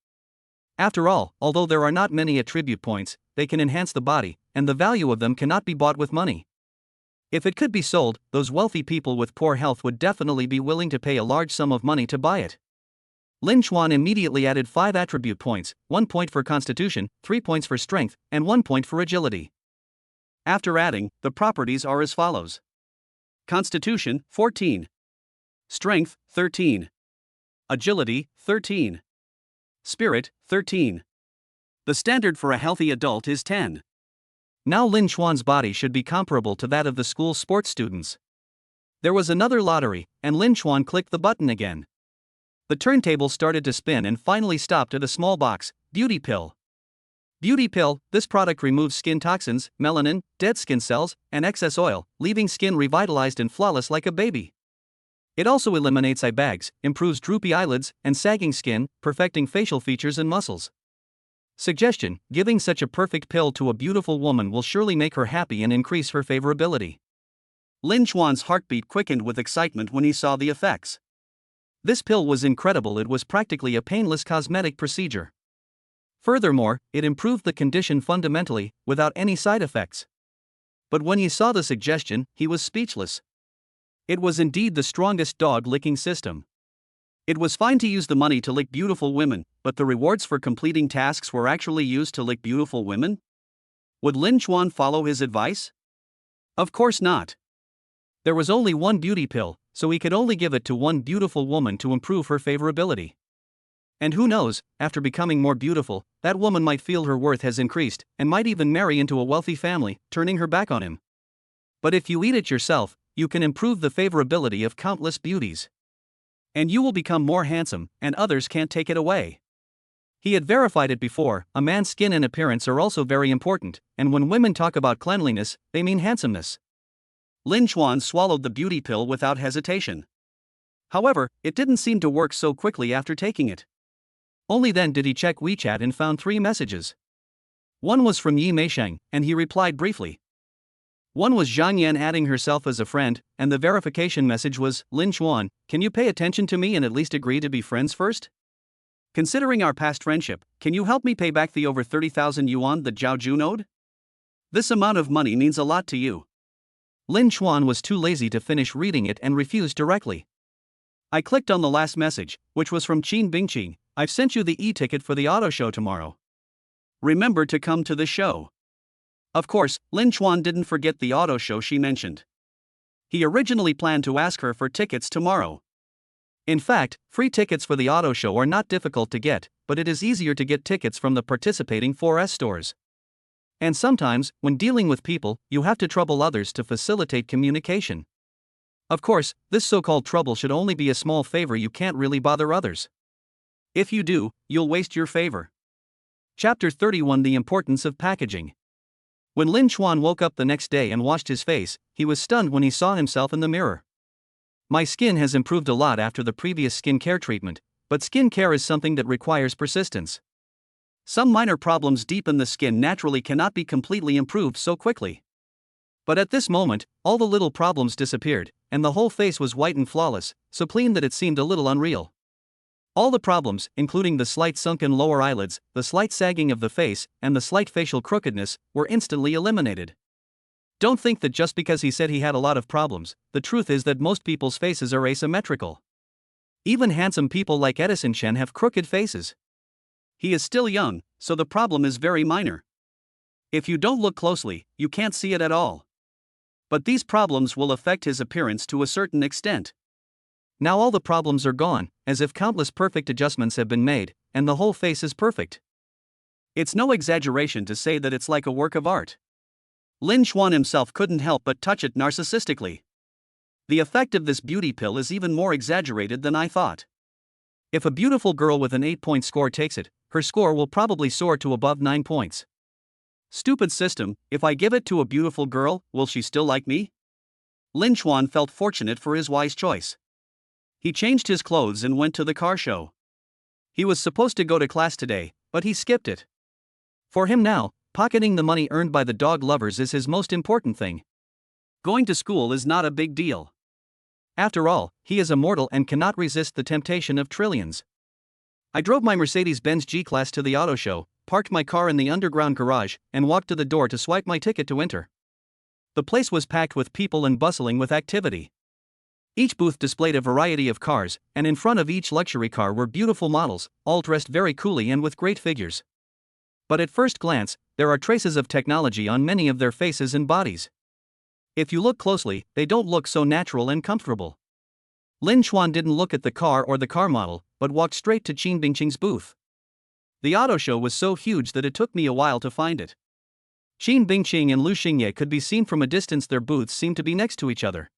After all, although there are not many attribute points, they can enhance the body, and the value of them cannot be bought with money. If it could be sold, those wealthy people with poor health would definitely be willing to pay a large sum of money to buy it. Lin Chuan immediately added 5 attribute points, 1 point for constitution, 3 points for strength, and 1 point for agility. After adding, the properties are as follows. Constitution, 14. Strength, 13. Agility, 13. Spirit, 13. The standard for a healthy adult is 10. Now Lin Chuan's body should be comparable to that of the school sports students. There was another lottery, and Lin Chuan clicked the button again. The turntable started to spin and finally stopped at a small box, Beauty Pill. Beauty Pill, this product removes skin toxins, melanin, dead skin cells, and excess oil, leaving skin revitalized and flawless like a baby. It also eliminates eye bags, improves droopy eyelids, and sagging skin, perfecting facial features and muscles. Suggestion: giving such a perfect pill to a beautiful woman will surely make her happy and increase her favorability. Lin Chuan's heartbeat quickened with excitement when he saw the effects. This pill was incredible. It was practically a painless cosmetic procedure. Furthermore, it improved the condition fundamentally, without any side effects. But when he saw the suggestion, he was speechless. It was indeed the strongest dog-licking system. It was fine to use the money to lick beautiful women, but the rewards for completing tasks were actually used to lick beautiful women? Would Lin Chuan follow his advice? Of course not. There was only one beauty pill, so he could only give it to one beautiful woman to improve her favorability. And who knows, after becoming more beautiful, that woman might feel her worth has increased, and might even marry into a wealthy family, turning her back on him. But if you eat it yourself, you can improve the favorability of countless beauties. And you will become more handsome, and others can't take it away. He had verified it before. A man's skin and appearance are also very important, and when women talk about cleanliness, they mean handsomeness. Lin Chuan swallowed the beauty pill without hesitation. However, it didn't seem to work so quickly after taking it. Only then did he check WeChat and found 3 messages. One was from Yi Meisheng, and he replied briefly. One was Zhang Yan adding herself as a friend, and the verification message was, Lin Chuan, can you pay attention to me and at least agree to be friends first? Considering our past friendship, can you help me pay back the over 30,000 yuan that Zhao Ju owed? This amount of money means a lot to you. Lin Chuan was too lazy to finish reading it and refused directly. I clicked on the last message, which was from Qin Bingqing. I've sent you the e-ticket for the auto show tomorrow. Remember to come to the show. Of course, Lin Chuan didn't forget the auto show she mentioned. He originally planned to ask her for tickets tomorrow. In fact, free tickets for the auto show are not difficult to get, but it is easier to get tickets from the participating 4S stores. And sometimes, when dealing with people, you have to trouble others to facilitate communication. Of course, this so-called trouble should only be a small favor. You can't really bother others. If you do, you'll waste your favor. Chapter 31: The Importance of Packaging. When Lin Chuan woke up the next day and washed his face, he was stunned when he saw himself in the mirror. My skin has improved a lot after the previous skincare treatment, but skincare is something that requires persistence. Some minor problems deep in the skin naturally cannot be completely improved so quickly. But at this moment, all the little problems disappeared, and the whole face was white and flawless, so clean that it seemed a little unreal. All the problems, including the slight sunken lower eyelids, the slight sagging of the face, and the slight facial crookedness, were instantly eliminated. Don't think that just because he said he had a lot of problems, the truth is that most people's faces are asymmetrical. Even handsome people like Edison Chen have crooked faces. He is still young, so the problem is very minor. If you don't look closely, you can't see it at all. But these problems will affect his appearance to a certain extent. Now all the problems are gone, as if countless perfect adjustments have been made, and the whole face is perfect. It's no exaggeration to say that it's like a work of art. Lin Chuan himself couldn't help but touch it narcissistically. The effect of this beauty pill is even more exaggerated than I thought. If a beautiful girl with an 8-point score takes it, her score will probably soar to above 9 points. Stupid system, if I give it to a beautiful girl, will she still like me? Lin Chuan felt fortunate for his wise choice. He changed his clothes and went to the car show. He was supposed to go to class today, but he skipped it. For him now, pocketing the money earned by the dog lovers is his most important thing. Going to school is not a big deal. After all, he is a mortal and cannot resist the temptation of trillions. I drove my Mercedes-Benz G-Class to the auto show, parked my car in the underground garage, and walked to the door to swipe my ticket to enter. The place was packed with people and bustling with activity. Each booth displayed a variety of cars, and in front of each luxury car were beautiful models, all dressed very coolly and with great figures. But at first glance, there are traces of technology on many of their faces and bodies. If you look closely, they don't look so natural and comfortable. Lin Chuan didn't look at the car or the car model, but walked straight to Qin Bingqing's booth. The auto show was so huge that it took me a while to find it. Qin Bingqing and Lu Xingye could be seen from a distance. Their booths seemed to be next to each other.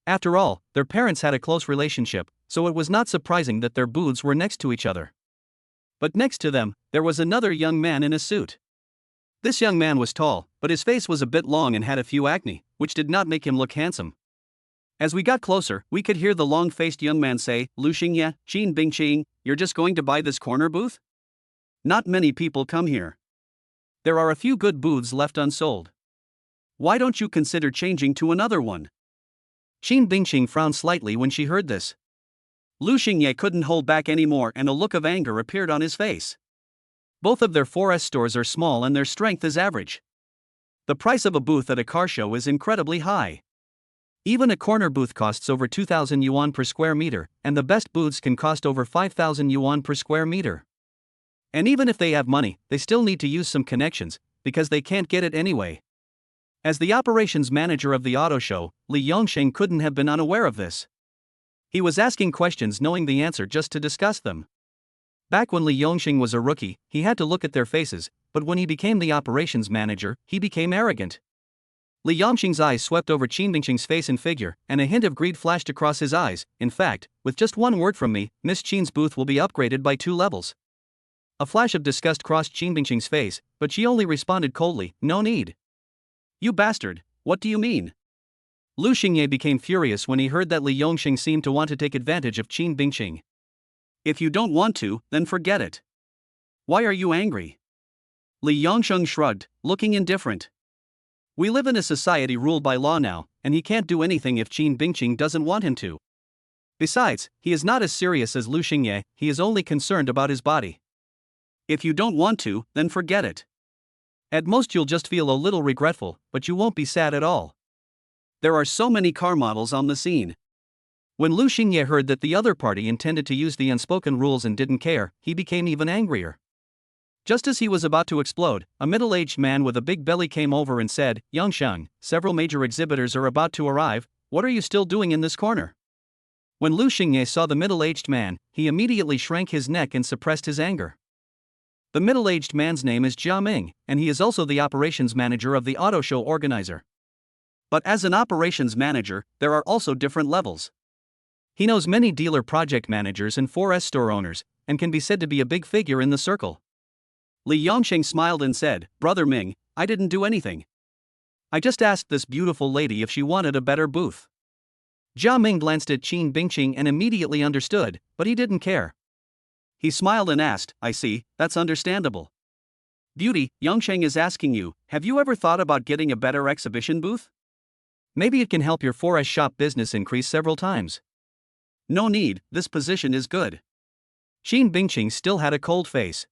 After all, their parents had a close relationship, so it was not surprising that their booths were next to each other. But next to them, there was another young man in a suit. This young man was tall, but his face was a bit long and had a few acne, which did not make him look handsome. As we got closer, we could hear the long-faced young man say, "Lu Xingye, Qin Bingqing, you're just going to buy this corner booth? Not many people come here. There are a few good booths left unsold. Why don't you consider changing to another one?" Qin Bingqing frowned slightly when she heard this. Lu Xingye couldn't hold back anymore and a look of anger appeared on his face. Both of their 4S stores are small and their strength is average. The price of a booth at a car show is incredibly high. Even a corner booth costs over 2,000 yuan per square meter, and the best booths can cost over 5,000 yuan per square meter. And even if they have money, they still need to use some connections, because they can't get it anyway. As the operations manager of the auto show, Li Yongsheng couldn't have been unaware of this. He was asking questions knowing the answer just to discuss them. Back when Li Yongsheng was a rookie, he had to look at their faces, but when he became the operations manager, he became arrogant. Li Yongsheng's eyes swept over Qin Bingqing's face and figure, and a hint of greed flashed across his eyes. "In fact, with just one word from me, Miss Qin's booth will be upgraded by 2 levels. A flash of disgust crossed Qin Bingqing's face, but she only responded coldly, "No need." "You bastard, what do you mean?" Lu Xingye became furious when he heard that Li Yongsheng seemed to want to take advantage of Qin Bingqing. "If you don't want to, then forget it. Why are you angry?" Li Yongsheng shrugged, looking indifferent. "We live in a society ruled by law now, and he can't do anything if Qin Bingqing doesn't want him to. Besides, he is not as serious as Lu Xingye, he is only concerned about his body. If you don't want to, then forget it. At most you'll just feel a little regretful, but you won't be sad at all. There are so many car models on the scene." When Lu Xingye heard that the other party intended to use the unspoken rules and didn't care, he became even angrier. Just as he was about to explode, a middle-aged man with a big belly came over and said, "Yongsheng, several major exhibitors are about to arrive, what are you still doing in this corner?" When Lu Xingye saw the middle-aged man, he immediately shrank his neck and suppressed his anger. The middle-aged man's name is Jia Ming, and he is also the operations manager of the auto show organizer. But as an operations manager, there are also different levels. He knows many dealer project managers and 4S store owners, and can be said to be a big figure in the circle. Li Yongsheng smiled and said, "Brother Ming, I didn't do anything. I just asked this beautiful lady if she wanted a better booth." Jia Ming glanced at Qin Bingqing and immediately understood, but he didn't care. He smiled and asked, "I see, that's understandable. Beauty, Yongsheng is asking you, have you ever thought about getting a better exhibition booth? Maybe it can help your 4S shop business increase several times." "No need, this position is good." Qin Bingqing still had a cold face.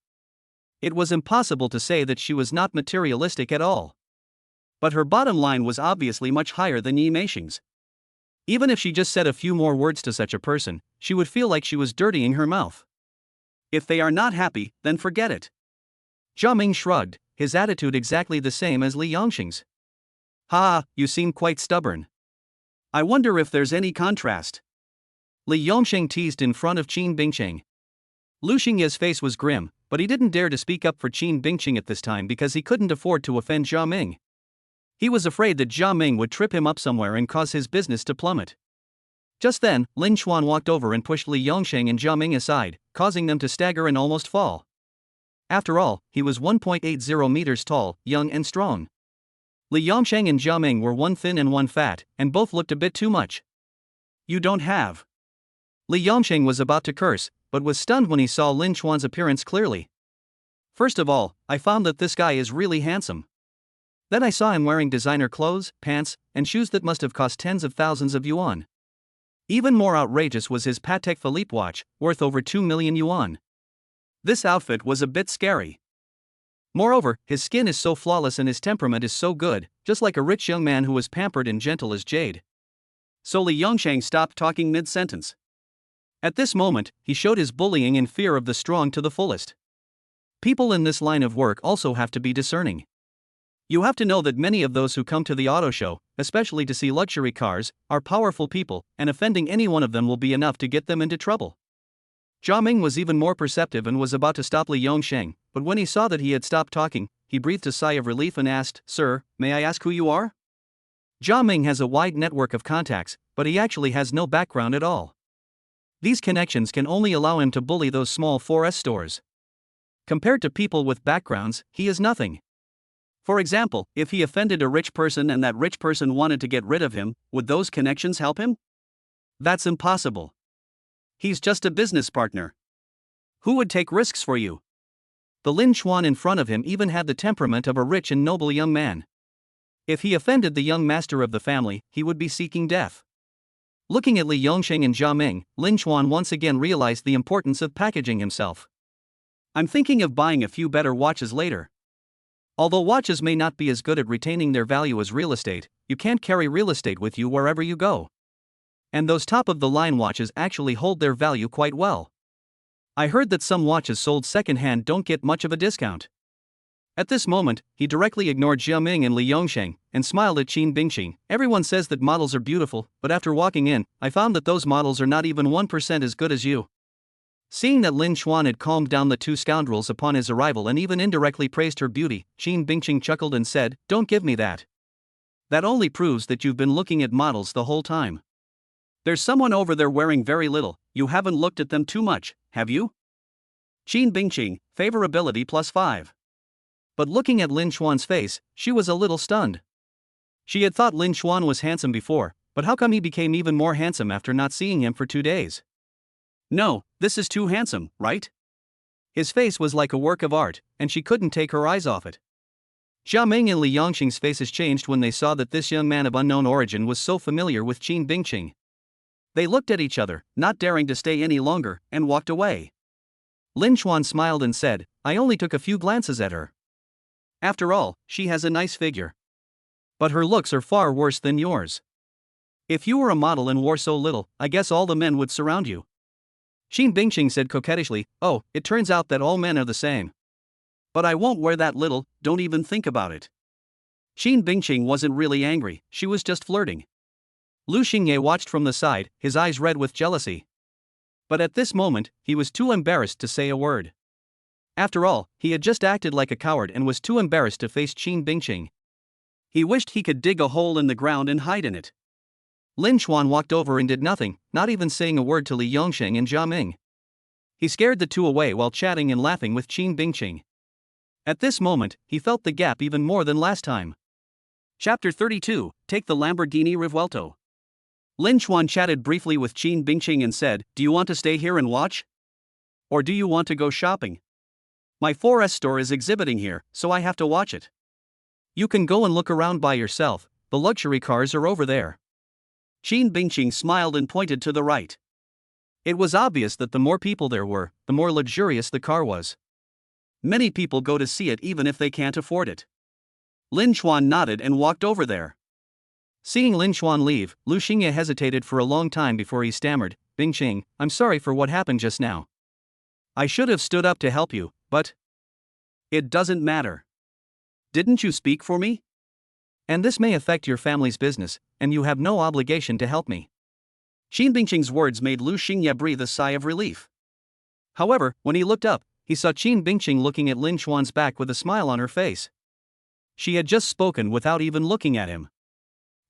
It was impossible to say that she was not materialistic at all. But her bottom line was obviously much higher than Yi Meisheng's. Even if she just said a few more words to such a person, she would feel like she was dirtying her mouth. If they are not happy, then forget it. Jia Ming shrugged, his attitude exactly the same as Li Yongsheng's. "Ha, you seem quite stubborn. I wonder if there's any contrast." Li Yongsheng teased in front of Qin Bingqing. Lu Xingye's face was grim, but he didn't dare to speak up for Qin Bingqing at this time because he couldn't afford to offend Jia Ming. He was afraid that Jia Ming would trip him up somewhere and cause his business to plummet. Just then, Lin Chuan walked over and pushed Li Yongsheng and Jia Ming aside, causing them to stagger and almost fall. After all, he was 1.80 meters tall, young and strong. Li Yongsheng and Jia Ming were one thin and one fat, and both looked a bit too much. You don't have. Li Yongsheng was about to curse, but was stunned when he saw Lin Chuan's appearance clearly. First of all, I found that this guy is really handsome. Then I saw him wearing designer clothes, pants, and shoes that must have cost tens of thousands of yuan. Even more outrageous was his Patek Philippe watch, worth over 2 million yuan. This outfit was a bit scary. Moreover, his skin is so flawless and his temperament is so good, just like a rich young man who was pampered and gentle as jade. So Li Yongsheng stopped talking mid-sentence. At this moment, he showed his bullying and fear of the strong to the fullest. People in this line of work also have to be discerning. You have to know that many of those who come to the auto show, especially to see luxury cars, are powerful people, and offending any one of them will be enough to get them into trouble. Jia Ming was even more perceptive and was about to stop Li Yongsheng, but when he saw that he had stopped talking, he breathed a sigh of relief and asked, "Sir, may I ask who you are?" Jia Ming has a wide network of contacts, but he actually has no background at all. These connections can only allow him to bully those small 4S stores. Compared to people with backgrounds, he is nothing. For example, if he offended a rich person and that rich person wanted to get rid of him, would those connections help him? That's impossible. He's just a business partner. Who would take risks for you? The Lin Chuan in front of him even had the temperament of a rich and noble young man. If he offended the young master of the family, he would be seeking death. Looking at Li Yongsheng and Jia Ming, Lin Chuan once again realized the importance of packaging himself. I'm thinking of buying a few better watches later. Although watches may not be as good at retaining their value as real estate, you can't carry real estate with you wherever you go. And those top-of-the-line watches actually hold their value quite well. I heard that some watches sold second-hand don't get much of a discount. At this moment, he directly ignored Jia Ming and Li Yongsheng, and smiled at Qin Bingqing. Everyone says that models are beautiful, but after walking in, I found that those models are not even 1% as good as you. Seeing that Lin Chuan had calmed down the two scoundrels upon his arrival and even indirectly praised her beauty, Qin Bingqing chuckled and said, "Don't give me that. That only proves that you've been looking at models the whole time. There's someone over there wearing very little, you haven't looked at them too much, have you?" Qin Bingqing, favorability +5. But looking at Lin Chuan's face, she was a little stunned. She had thought Lin Chuan was handsome before, but how come he became even more handsome after not seeing him for 2 days? No, this is too handsome, right? His face was like a work of art, and she couldn't take her eyes off it. Jia Ming and Li Yongsheng's faces changed when they saw that this young man of unknown origin was so familiar with Qin Bingqing. They looked at each other, not daring to stay any longer, and walked away. Lin Chuan smiled and said, "I only took a few glances at her. After all, she has a nice figure. But her looks are far worse than yours. If you were a model and wore so little, I guess all the men would surround you." Qin Bingqing said coquettishly, "Oh, it turns out that all men are the same. But I won't wear that little, don't even think about it." Qin Bingqing wasn't really angry, she was just flirting. Lu Xingye watched from the side, his eyes red with jealousy. But at this moment, he was too embarrassed to say a word. After all, he had just acted like a coward and was too embarrassed to face Qin Bingqing. He wished he could dig a hole in the ground and hide in it. Lin Chuan walked over and did nothing, not even saying a word to Li Yongsheng and Jia Ming. He scared the two away while chatting and laughing with Qin Bingqing. At this moment, he felt the gap even more than last time. Chapter 32, Take the Lamborghini Revuelto. Lin Chuan chatted briefly with Qin Bingqing and said, "Do you want to stay here and watch? Or do you want to go shopping? My 4S store is exhibiting here, so I have to watch it." "You can go and look around by yourself, the luxury cars are over there." Qin Bingqing smiled and pointed to the right. It was obvious that the more people there were, the more luxurious the car was. Many people go to see it even if they can't afford it. Lin Chuan nodded and walked over there. Seeing Lin Chuan leave, Lu Xingye hesitated for a long time before he stammered, "Bingqing, I'm sorry for what happened just now. I should have stood up to help you, but..." "It doesn't matter. Didn't you speak for me? And this may affect your family's business, and you have no obligation to help me." Qin Bingqing's words made Lu Xingye breathe a sigh of relief. However, when he looked up, he saw Qin Bingqing looking at Lin Chuan's back with a smile on her face. She had just spoken without even looking at him.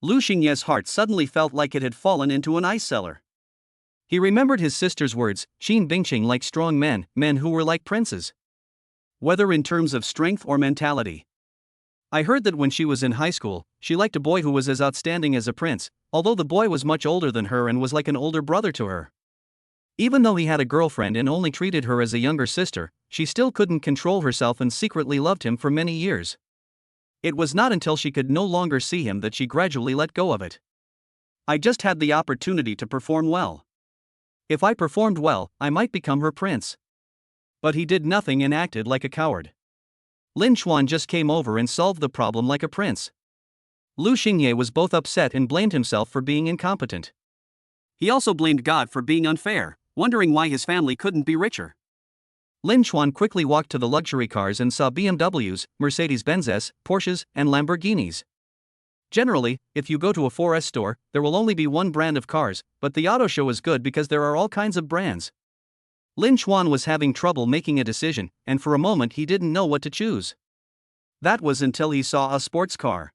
Lu Xingye's heart suddenly felt like it had fallen into an ice cellar. He remembered his sister's words, Qin Bingqing liked strong men, men who were like princes. whether in terms of strength or mentality. I heard that when she was in high school, she liked a boy who was as outstanding as a prince, although the boy was much older than her and was like an older brother to her. Even though he had a girlfriend and only treated her as a younger sister, she still couldn't control herself and secretly loved him for many years. It was not until she could no longer see him that she gradually let go of it. I just had the opportunity to perform well. If I performed well, I might become her prince. But he did nothing and acted like a coward. Lin Chuan just came over and solved the problem like a prince. Lu Xingye was both upset and blamed himself for being incompetent. He also blamed God for being unfair, wondering why his family couldn't be richer. Lin Chuan quickly walked to the luxury cars and saw BMWs, Mercedes-Benzes, Porsches, and Lamborghinis. Generally, if you go to a 4S store, there will only be one brand of cars, but the auto show is good because there are all kinds of brands. Lin Chuan was having trouble making a decision, and for a moment he didn't know what to choose. That was until he saw a sports car.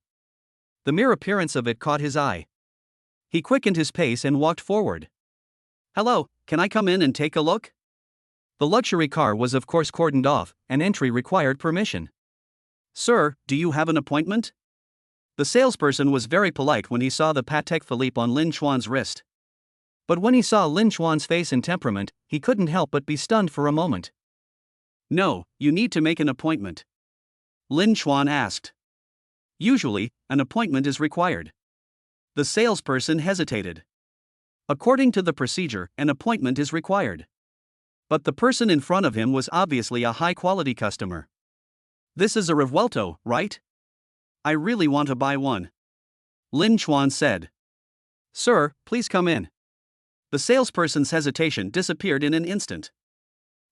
The mere appearance of it caught his eye. He quickened his pace and walked forward. "Hello, can I come in and take a look?" The luxury car was of course cordoned off, and entry required permission. "Sir, do you have an appointment?" The salesperson was very polite when he saw the Patek Philippe on Lin Chuan's wrist. But when he saw Lin Chuan's face and temperament, he couldn't help but be stunned for a moment. "No, you need to make an appointment," Lin Chuan asked. "Usually, an appointment is required." The salesperson hesitated. "According to the procedure, an appointment is required." But the person in front of him was obviously a high-quality customer. "This is a Revuelto, right?" "I really want to buy one," Lin Chuan said. "Sir, please come in." The salesperson's hesitation disappeared in an instant.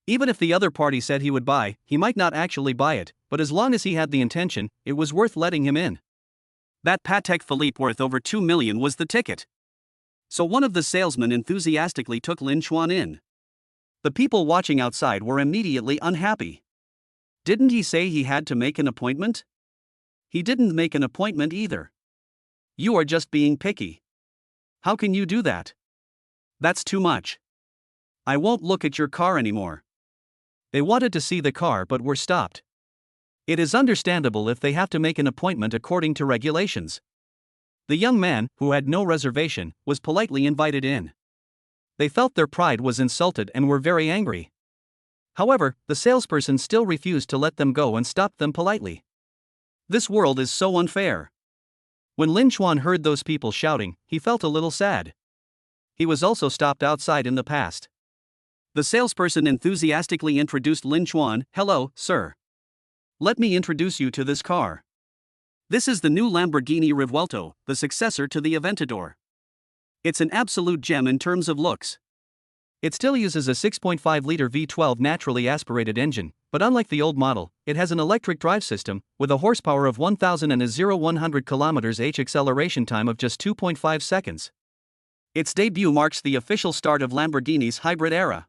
Even if the other party said he would buy, he might not actually buy it, but as long as he had the intention, it was worth letting him in. That Patek Philippe worth over 2 million was the ticket. So one of the salesmen enthusiastically took Lin Chuan in. The people watching outside were immediately unhappy. Didn't he say he had to make an appointment? He didn't make an appointment either. You are just being picky. How can you do that? That's too much. I won't look at your car anymore. They wanted to see the car but were stopped. It is understandable if they have to make an appointment according to regulations. The young man, who had no reservation, was politely invited in. They felt their pride was insulted and were very angry. However, the salesperson still refused to let them go and stopped them politely. This world is so unfair. When Lin Chuan heard those people shouting, he felt a little sad. He was also stopped outside in the past. The salesperson enthusiastically introduced Lin Chuan. "Hello, sir. Let me introduce you to this car. This is the new Lamborghini Revuelto, the successor to the Aventador. It's an absolute gem in terms of looks. It still uses a 6.5-liter V12 naturally aspirated engine, but unlike the old model, it has an electric drive system, with a horsepower of 1,000 and a 0-100 km/h acceleration time of just 2.5 seconds. Its debut marks the official start of Lamborghini's hybrid era.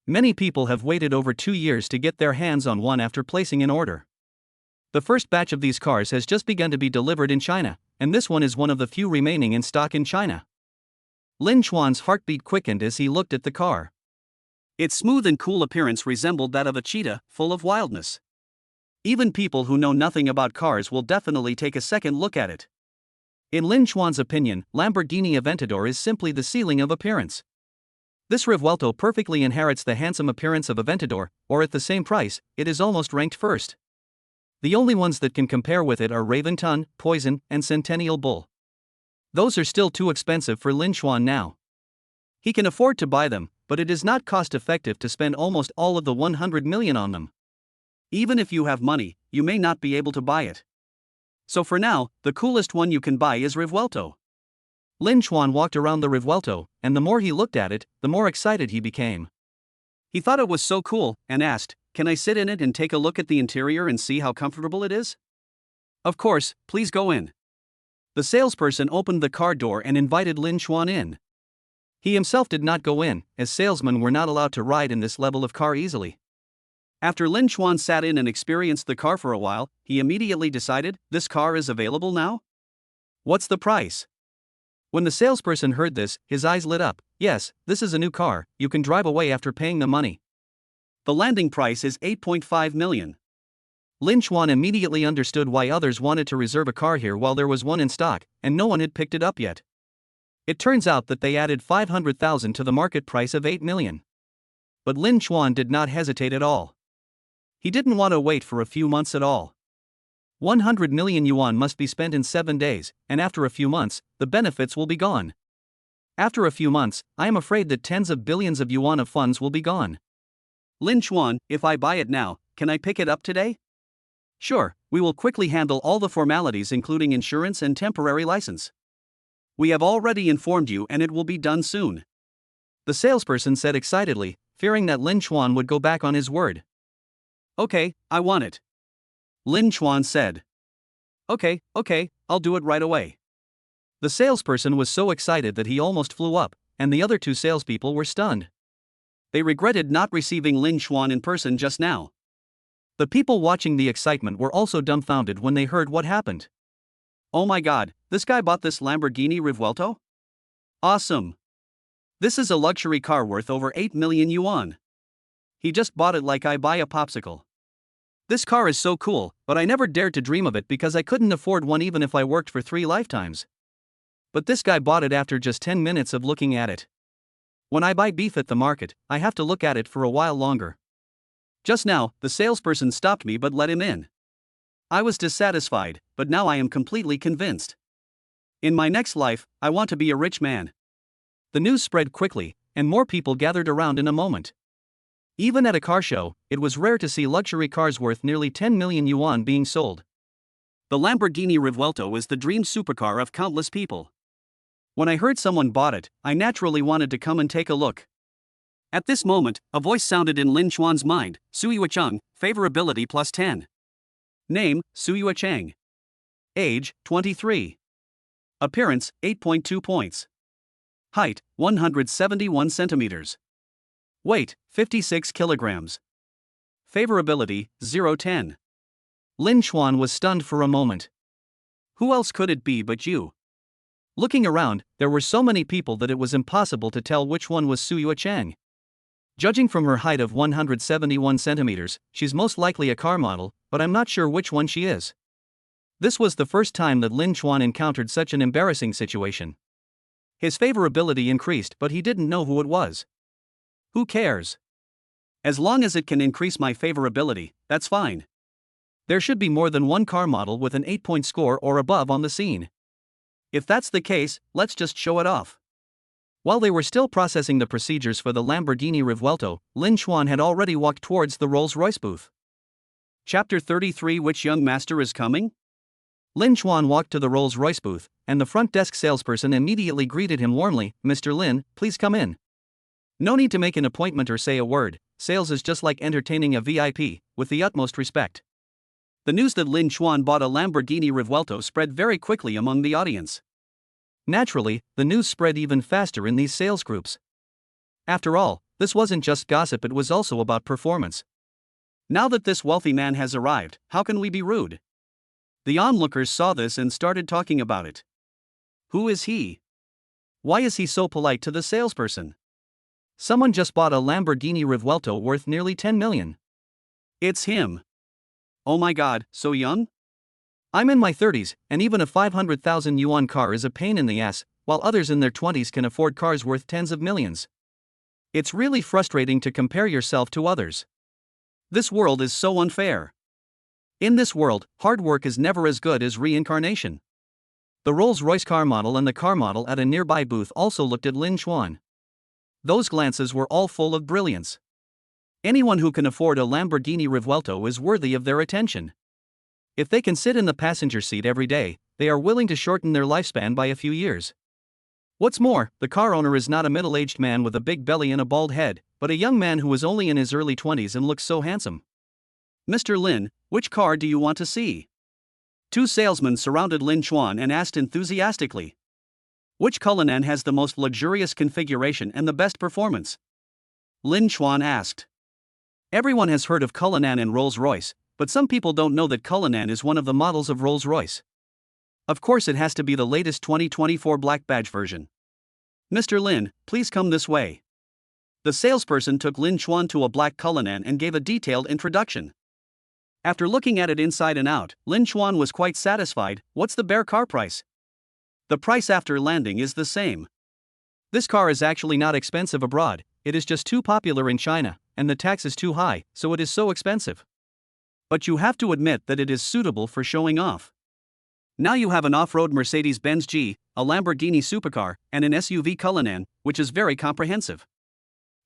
Many people have waited over 2 years to get their hands on one after placing an order. The first batch of these cars has just begun to be delivered in China, and this one is one of the few remaining in stock in China. Lin Chuan's heartbeat quickened as he looked at the car. Its smooth and cool appearance resembled that of a cheetah, full of wildness. Even people who know nothing about cars will definitely take a second look at it. In Lin Chuan's opinion, Lamborghini Aventador is simply the ceiling of appearance. This Revuelto perfectly inherits the handsome appearance of Aventador, or at the same price, it is almost ranked first. The only ones that can compare with it are Raven Tun, Poison, and Centennial Bull. Those are still too expensive for Lin Chuan now. He can afford to buy them, but it is not cost-effective to spend almost all of the 100 million on them. Even if you have money, you may not be able to buy it. So for now, the coolest one you can buy is Revuelto. Lin Chuan walked around the Revuelto, and the more he looked at it, the more excited he became. He thought it was so cool, and asked, "Can I sit in it and take a look at the interior and see how comfortable it is?" "Of course, please go in." The salesperson opened the car door and invited Lin Chuan in. He himself did not go in, as salesmen were not allowed to ride in this level of car easily. After Lin Chuan sat in and experienced the car for a while, he immediately decided, "This car is available now? What's the price?" When the salesperson heard this, his eyes lit up. "Yes, this is a new car, you can drive away after paying the money." The landing price is 8.5 million. Lin Chuan immediately understood why others wanted to reserve a car here while there was one in stock, and no one had picked it up yet. It turns out that they added 500,000 to the market price of 8 million. But Lin Chuan did not hesitate at all. He didn't want to wait for a few months at all. 100 million yuan must be spent in 7 days, and after a few months, the benefits will be gone. After a few months, I am afraid that tens of billions of yuan of funds will be gone. Lin Chuan, if I buy it now, can I pick it up today? Sure, we will quickly handle all the formalities including insurance and temporary license. We have already informed you and it will be done soon. The salesperson said excitedly, fearing that Lin Chuan would go back on his word. Okay, I want it. Lin Chuan said. Okay, I'll do it right away. The salesperson was so excited that he almost flew up, and the other 2 salespeople were stunned. They regretted not receiving Lin Chuan in person just now. The people watching the excitement were also dumbfounded when they heard what happened. Oh my god, this guy bought this Lamborghini Revuelto? Awesome! This is a luxury car worth over 8 million yuan. He just bought it like I buy a popsicle. This car is so cool, but I never dared to dream of it because I couldn't afford one even if I worked for 3 lifetimes. But this guy bought it after just 10 minutes of looking at it. When I buy beef at the market, I have to look at it for a while longer. Just now, the salesperson stopped me but let him in. I was dissatisfied, but now I am completely convinced. In my next life, I want to be a rich man. The news spread quickly, and more people gathered around in a moment. Even at a car show, it was rare to see luxury cars worth nearly 10 million yuan being sold. The Lamborghini Revuelto is the dream supercar of countless people. When I heard someone bought it, I naturally wanted to come and take a look. At this moment, a voice sounded in Lin Chuan's mind, Suyue Cheng, favorability plus 10. Name, Suyue Cheng. Age, 23. Appearance, 8.2 points. Height, 171 centimeters. Weight, 56 kilograms. Favorability, 0-10. Lin Chuan was stunned for a moment. Who else could it be but you? Looking around, there were so many people that it was impossible to tell which one was Suyue Cheng. Judging from her height of 171 centimeters, she's most likely a car model, but I'm not sure which one she is. This was the first time that Lin Chuan encountered such an embarrassing situation. His favorability increased, but he didn't know who it was. Who cares? As long as it can increase my favorability, that's fine. There should be more than one car model with an 8-point score or above on the scene. If that's the case, let's just show it off. While they were still processing the procedures for the Lamborghini Revuelto, Lin Chuan had already walked towards the Rolls-Royce booth. Chapter 33. Which young master is coming? Lin Chuan walked to the Rolls-Royce booth, and the front desk salesperson immediately greeted him warmly, "Mr. Lin, please come in." No need to make an appointment or say a word, sales is just like entertaining a VIP, with the utmost respect. The news that Lin Chuan bought a Lamborghini Revuelto spread very quickly among the audience. Naturally, the news spread even faster in these sales groups. After all, this wasn't just gossip, it was also about performance. Now that this wealthy man has arrived, how can we be rude? The onlookers saw this and started talking about it. Who is he? Why is he so polite to the salesperson? Someone just bought a Lamborghini Revuelto worth nearly 10 million. It's him. Oh my god, so young? I'm in my 30s, and even a 500,000 yuan car is a pain in the ass, while others in their 20s can afford cars worth tens of millions. It's really frustrating to compare yourself to others. This world is so unfair. In this world, hard work is never as good as reincarnation. The Rolls-Royce car model and the car model at a nearby booth also looked at Lin Chuan. Those glances were all full of brilliance. Anyone who can afford a Lamborghini Revuelto is worthy of their attention. If they can sit in the passenger seat every day, they are willing to shorten their lifespan by a few years. What's more, the car owner is not a middle-aged man with a big belly and a bald head, but a young man who is only in his early 20s and looks so handsome. Mr. Lin, which car do you want to see? 2 salesmen surrounded Lin Chuan and asked enthusiastically. Which Cullinan has the most luxurious configuration and the best performance? Lin Chuan asked. Everyone has heard of Cullinan and Rolls-Royce, but some people don't know that Cullinan is one of the models of Rolls-Royce. Of course it has to be the latest 2024 Black Badge version. Mr. Lin, please come this way. The salesperson took Lin Chuan to a black Cullinan and gave a detailed introduction. After looking at it inside and out, Lin Chuan was quite satisfied. What's the bare car price? The price after landing is the same. This car is actually not expensive abroad, it is just too popular in China, and the tax is too high, so it is so expensive. But you have to admit that it is suitable for showing off. Now you have an off-road Mercedes-Benz G, a Lamborghini supercar, and an SUV Cullinan, which is very comprehensive.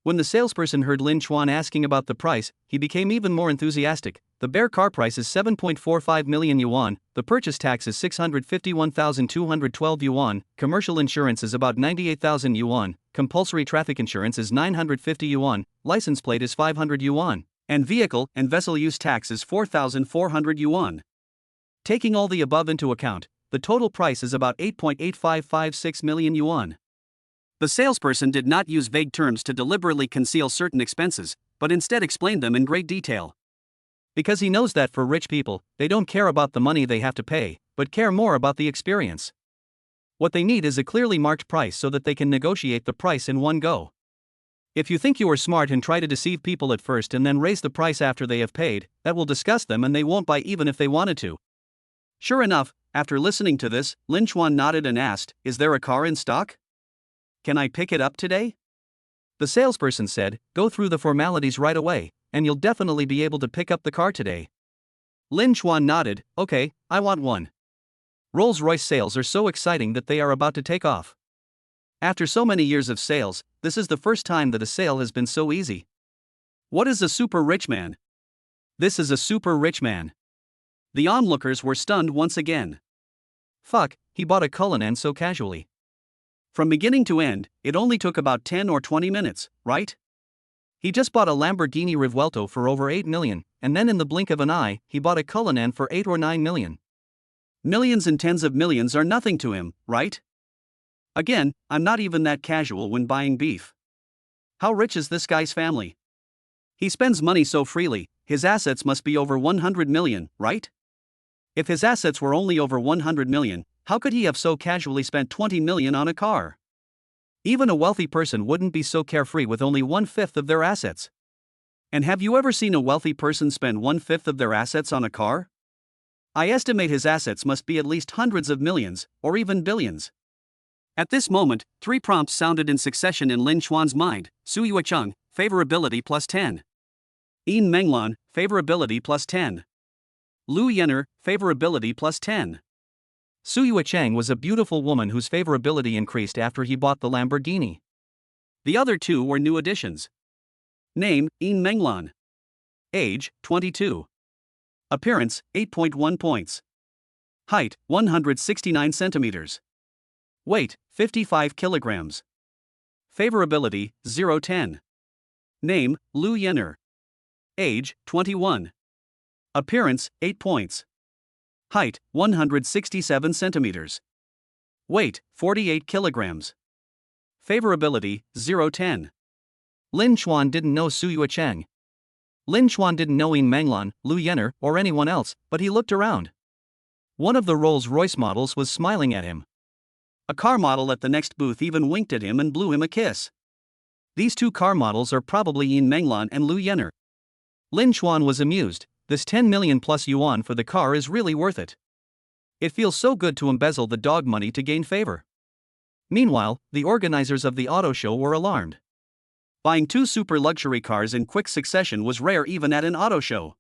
When the salesperson heard Lin Chuan asking about the price, he became even more enthusiastic. The bare car price is 7.45 million yuan, the purchase tax is 651,212 yuan, commercial insurance is about 98,000 yuan, compulsory traffic insurance is 950 yuan, license plate is 500 yuan, and vehicle and vessel use tax is 4,400 yuan. Taking all the above into account, the total price is about 8.8556 million yuan. The salesperson did not use vague terms to deliberately conceal certain expenses, but instead explained them in great detail. Because he knows that for rich people, they don't care about the money they have to pay, but care more about the experience. What they need is a clearly marked price so that they can negotiate the price in one go. If you think you are smart and try to deceive people at first and then raise the price after they have paid, that will disgust them and they won't buy even if they wanted to. Sure enough, after listening to this, Lin Chuan nodded and asked, "Is there a car in stock? Can I pick it up today?" The salesperson said, "Go through the formalities right away, and you'll definitely be able to pick up the car today." Lin Chuan nodded, "Okay, I want one." Rolls-Royce sales are so exciting that they are about to take off. After so many years of sales, this is the first time that a sale has been so easy. What is a super rich man? This is a super rich man. The onlookers were stunned once again. Fuck, he bought a Cullinan so casually. From beginning to end, it only took about 10 or 20 minutes, right? He just bought a Lamborghini Revuelto for over 8 million, and then in the blink of an eye, he bought a Cullinan for 8 or 9 million. Millions and tens of millions are nothing to him, right? Again, I'm not even that casual when buying beef. How rich is this guy's family? He spends money so freely, his assets must be over 100 million, right? If his assets were only over 100 million, how could he have so casually spent 20 million on a car? Even a wealthy person wouldn't be so carefree with only 1/5 of their assets. And have you ever seen a wealthy person spend 1/5 of their assets on a car? I estimate his assets must be at least hundreds of millions, or even billions. At this moment, 3 prompts sounded in succession in Lin Chuan's mind: Su Yuecheng, favorability plus 10. Yin Menglan, favorability plus 10. Lu Yenner, favorability plus 10. Su Yuecheng was a beautiful woman whose favorability increased after he bought the Lamborghini. The other 2 were new additions. Name, Yin Menglan. Age, 22. Appearance, 8.1 points. Height, 169 centimeters. Weight, 55 kilograms. Favorability, 0-10. Name, Lu Yenner. Age, 21. Appearance, 8 points. Height, 167 centimeters. Weight, 48 kilograms. Favorability, 0-10. Lin Chuan didn't know Su Yuecheng. Lin Chuan didn't know Yin Menglan, Lu Yenner, or anyone else, but he looked around. One of the Rolls-Royce models was smiling at him. A car model at the next booth even winked at him and blew him a kiss. These 2 car models are probably Yin Menglan and Lu Yenner. Lin Chuan was amused. This 10 million plus yuan for the car is really worth it. It feels so good to embezzle the dog money to gain favor. Meanwhile, the organizers of the auto show were alarmed. Buying 2 super luxury cars in quick succession was rare even at an auto show.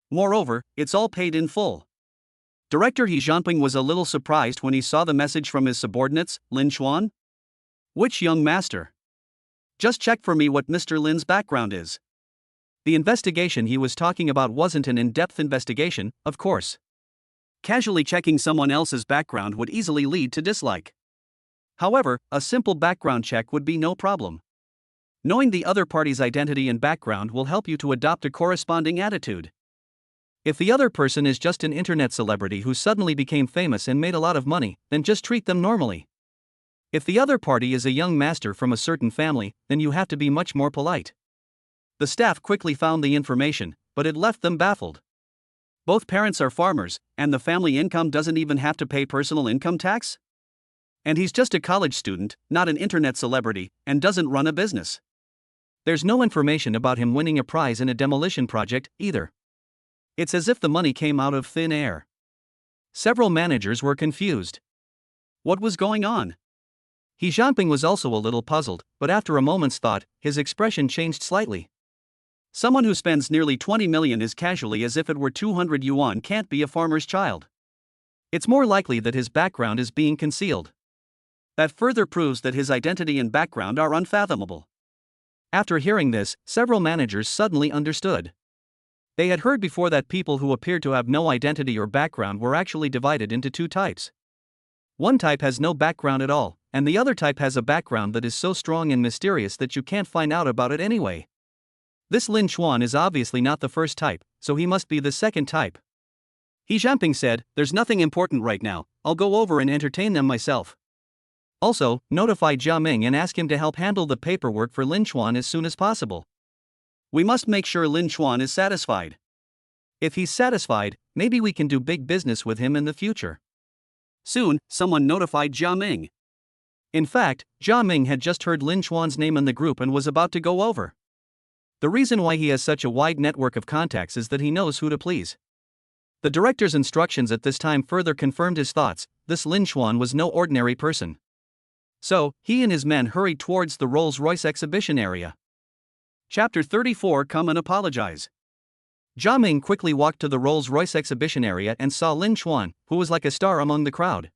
Moreover, it's all paid in full. Director He Jianping was a little surprised when he saw the message from his subordinates. Lin Chuan? Which young master? Just check for me what Mr. Lin's background is. The investigation he was talking about wasn't an in-depth investigation, of course. Casually checking someone else's background would easily lead to dislike. However, a simple background check would be no problem. Knowing the other party's identity and background will help you to adopt a corresponding attitude. If the other person is just an internet celebrity who suddenly became famous and made a lot of money, then just treat them normally. If the other party is a young master from a certain family, then you have to be much more polite. The staff quickly found the information, but it left them baffled. Both parents are farmers, and the family income doesn't even have to pay personal income tax? And he's just a college student, not an internet celebrity, and doesn't run a business. There's no information about him winning a prize in a demolition project, either. It's as if the money came out of thin air. Several managers were confused. What was going on? He Jianping was also a little puzzled, but after a moment's thought, his expression changed slightly. Someone who spends nearly 20 million as casually as if it were 200 yuan can't be a farmer's child. It's more likely that his background is being concealed. That further proves that his identity and background are unfathomable. After hearing this, several managers suddenly understood. They had heard before that people who appeared to have no identity or background were actually divided into two types. One type has no background at all, and the other type has a background that is so strong and mysterious that you can't find out about it anyway. This Lin Chuan is obviously not the first type, so he must be the second type. He Jianping said, "There's nothing important right now, I'll go over and entertain them myself." Also, notify Jia Ming and ask him to help handle the paperwork for Lin Chuan as soon as possible. We must make sure Lin Chuan is satisfied. If he's satisfied, maybe we can do big business with him in the future. Soon, someone notified Jia Ming. In fact, Jia Ming had just heard Lin Chuan's name in the group and was about to go over. The reason why he has such a wide network of contacts is that he knows who to please. The director's instructions at this time further confirmed his thoughts. This Lin Chuan was no ordinary person. So, he and his men hurried towards the Rolls-Royce exhibition area. Chapter 34 Come and Apologize. Jia Ming quickly walked to the Rolls-Royce exhibition area and saw Lin Chuan, who was like a star among the crowd.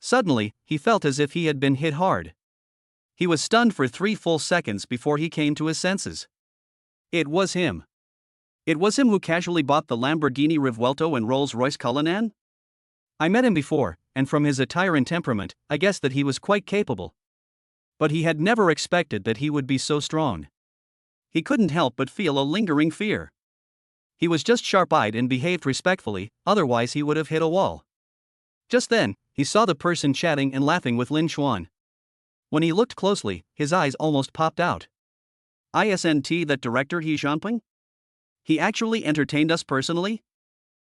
Suddenly, he felt as if he had been hit hard. He was stunned for 3 full seconds before he came to his senses. It was him. It was him who casually bought the Lamborghini Revuelto and Rolls-Royce Cullinan? I met him before, and from his attire and temperament, I guessed that he was quite capable. But he had never expected that he would be so strong. He couldn't help but feel a lingering fear. He was just sharp-eyed and behaved respectfully, otherwise he would have hit a wall. Just then, he saw the person chatting and laughing with Lin Chuan. When he looked closely, his eyes almost popped out. Isn't that director He Jianping? He actually entertained us personally?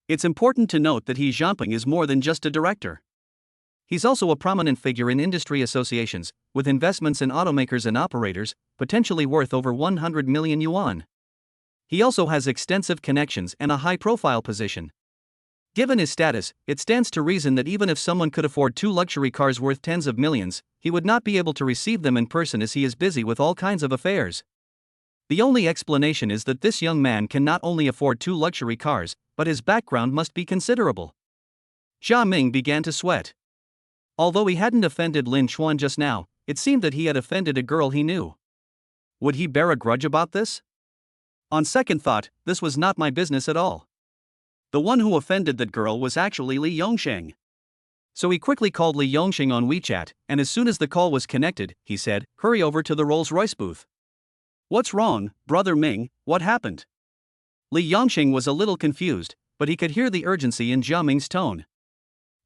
It's important to note that He Jianping is more than just a director. He's also a prominent figure in industry associations, with investments in automakers and operators, potentially worth over 100 million yuan. He also has extensive connections and a high-profile position. Given his status, it stands to reason that even if someone could afford 2 luxury cars worth tens of millions, he would not be able to receive them in person as he is busy with all kinds of affairs. The only explanation is that this young man can not only afford 2 luxury cars, but his background must be considerable. Jia Ming began to sweat. Although he hadn't offended Lin Chuan just now, it seemed that he had offended a girl he knew. Would he bear a grudge about this? On second thought, this was not my business at all. The one who offended that girl was actually Li Yongsheng. So he quickly called Li Yongsheng on WeChat, and as soon as the call was connected, he said, "Hurry over to the Rolls-Royce booth." What's wrong, Brother Ming, what happened? Li Yongsheng was a little confused, but he could hear the urgency in Jia Ming's tone.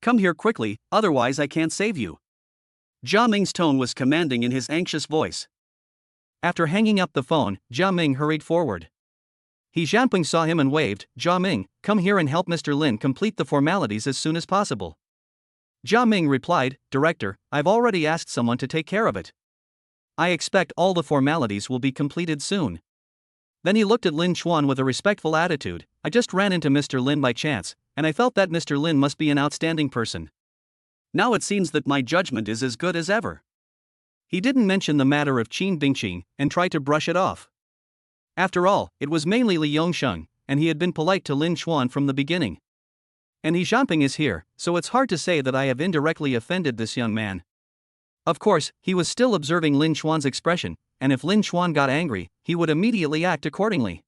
Come here quickly, otherwise I can't save you. Jia Ming's tone was commanding in his anxious voice. After hanging up the phone, Jia Ming hurried forward. He Jianping saw him and waved, "Jia Ming, come here and help Mr. Lin complete the formalities as soon as possible." Jia Ming replied, "Director, I've already asked someone to take care of it. I expect all the formalities will be completed soon." Then he looked at Lin Chuan with a respectful attitude. "I just ran into Mr. Lin by chance, and I felt that Mr. Lin must be an outstanding person. Now it seems that my judgment is as good as ever." He didn't mention the matter of Qin Bingqing and tried to brush it off. After all, it was mainly Li Yongsheng, and he had been polite to Lin Chuan from the beginning. And He Jianping is here, so it's hard to say that I have indirectly offended this young man. Of course, he was still observing Lin Chuan's expression, and if Lin Chuan got angry, he would immediately act accordingly.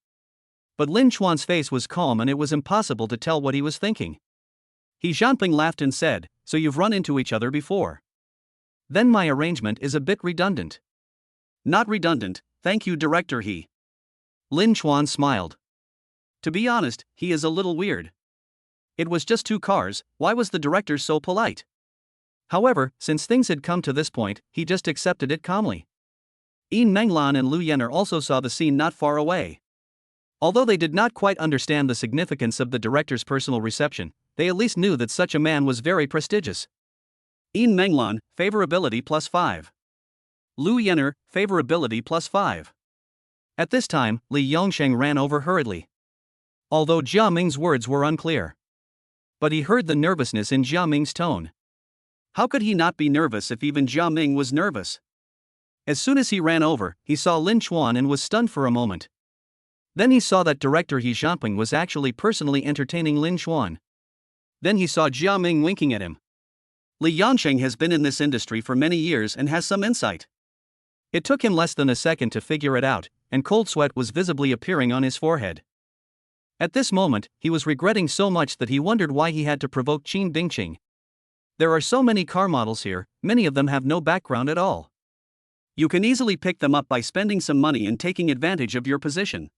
But Lin Chuan's face was calm and it was impossible to tell what he was thinking. He Jianping laughed and said, "So you've run into each other before?" Then my arrangement is a bit redundant. Not redundant, thank you, Director He. Lin Chuan smiled. To be honest, he is a little weird. It was just 2 cars, why was the director so polite? However, since things had come to this point, he just accepted it calmly. Yin Menglan and Lu Yener also saw the scene not far away. Although they did not quite understand the significance of the director's personal reception, they at least knew that such a man was very prestigious. Yin Menglan, favorability +5. Lu Yener, favorability +5. At this time, Li Yongsheng ran over hurriedly. Although Jia Ming's words were unclear, but he heard the nervousness in Jia Ming's tone. How could he not be nervous if even Jia Ming was nervous? As soon as he ran over, he saw Lin Chuan and was stunned for a moment. Then he saw that director He Jianping was actually personally entertaining Lin Chuan. Then he saw Jia Ming winking at him. Li Yongsheng has been in this industry for many years and has some insight. It took him less than a second to figure it out, and cold sweat was visibly appearing on his forehead. At this moment, he was regretting so much that he wondered why he had to provoke Qin Bingqing. There are so many car models here, many of them have no background at all. You can easily pick them up by spending some money and taking advantage of your position.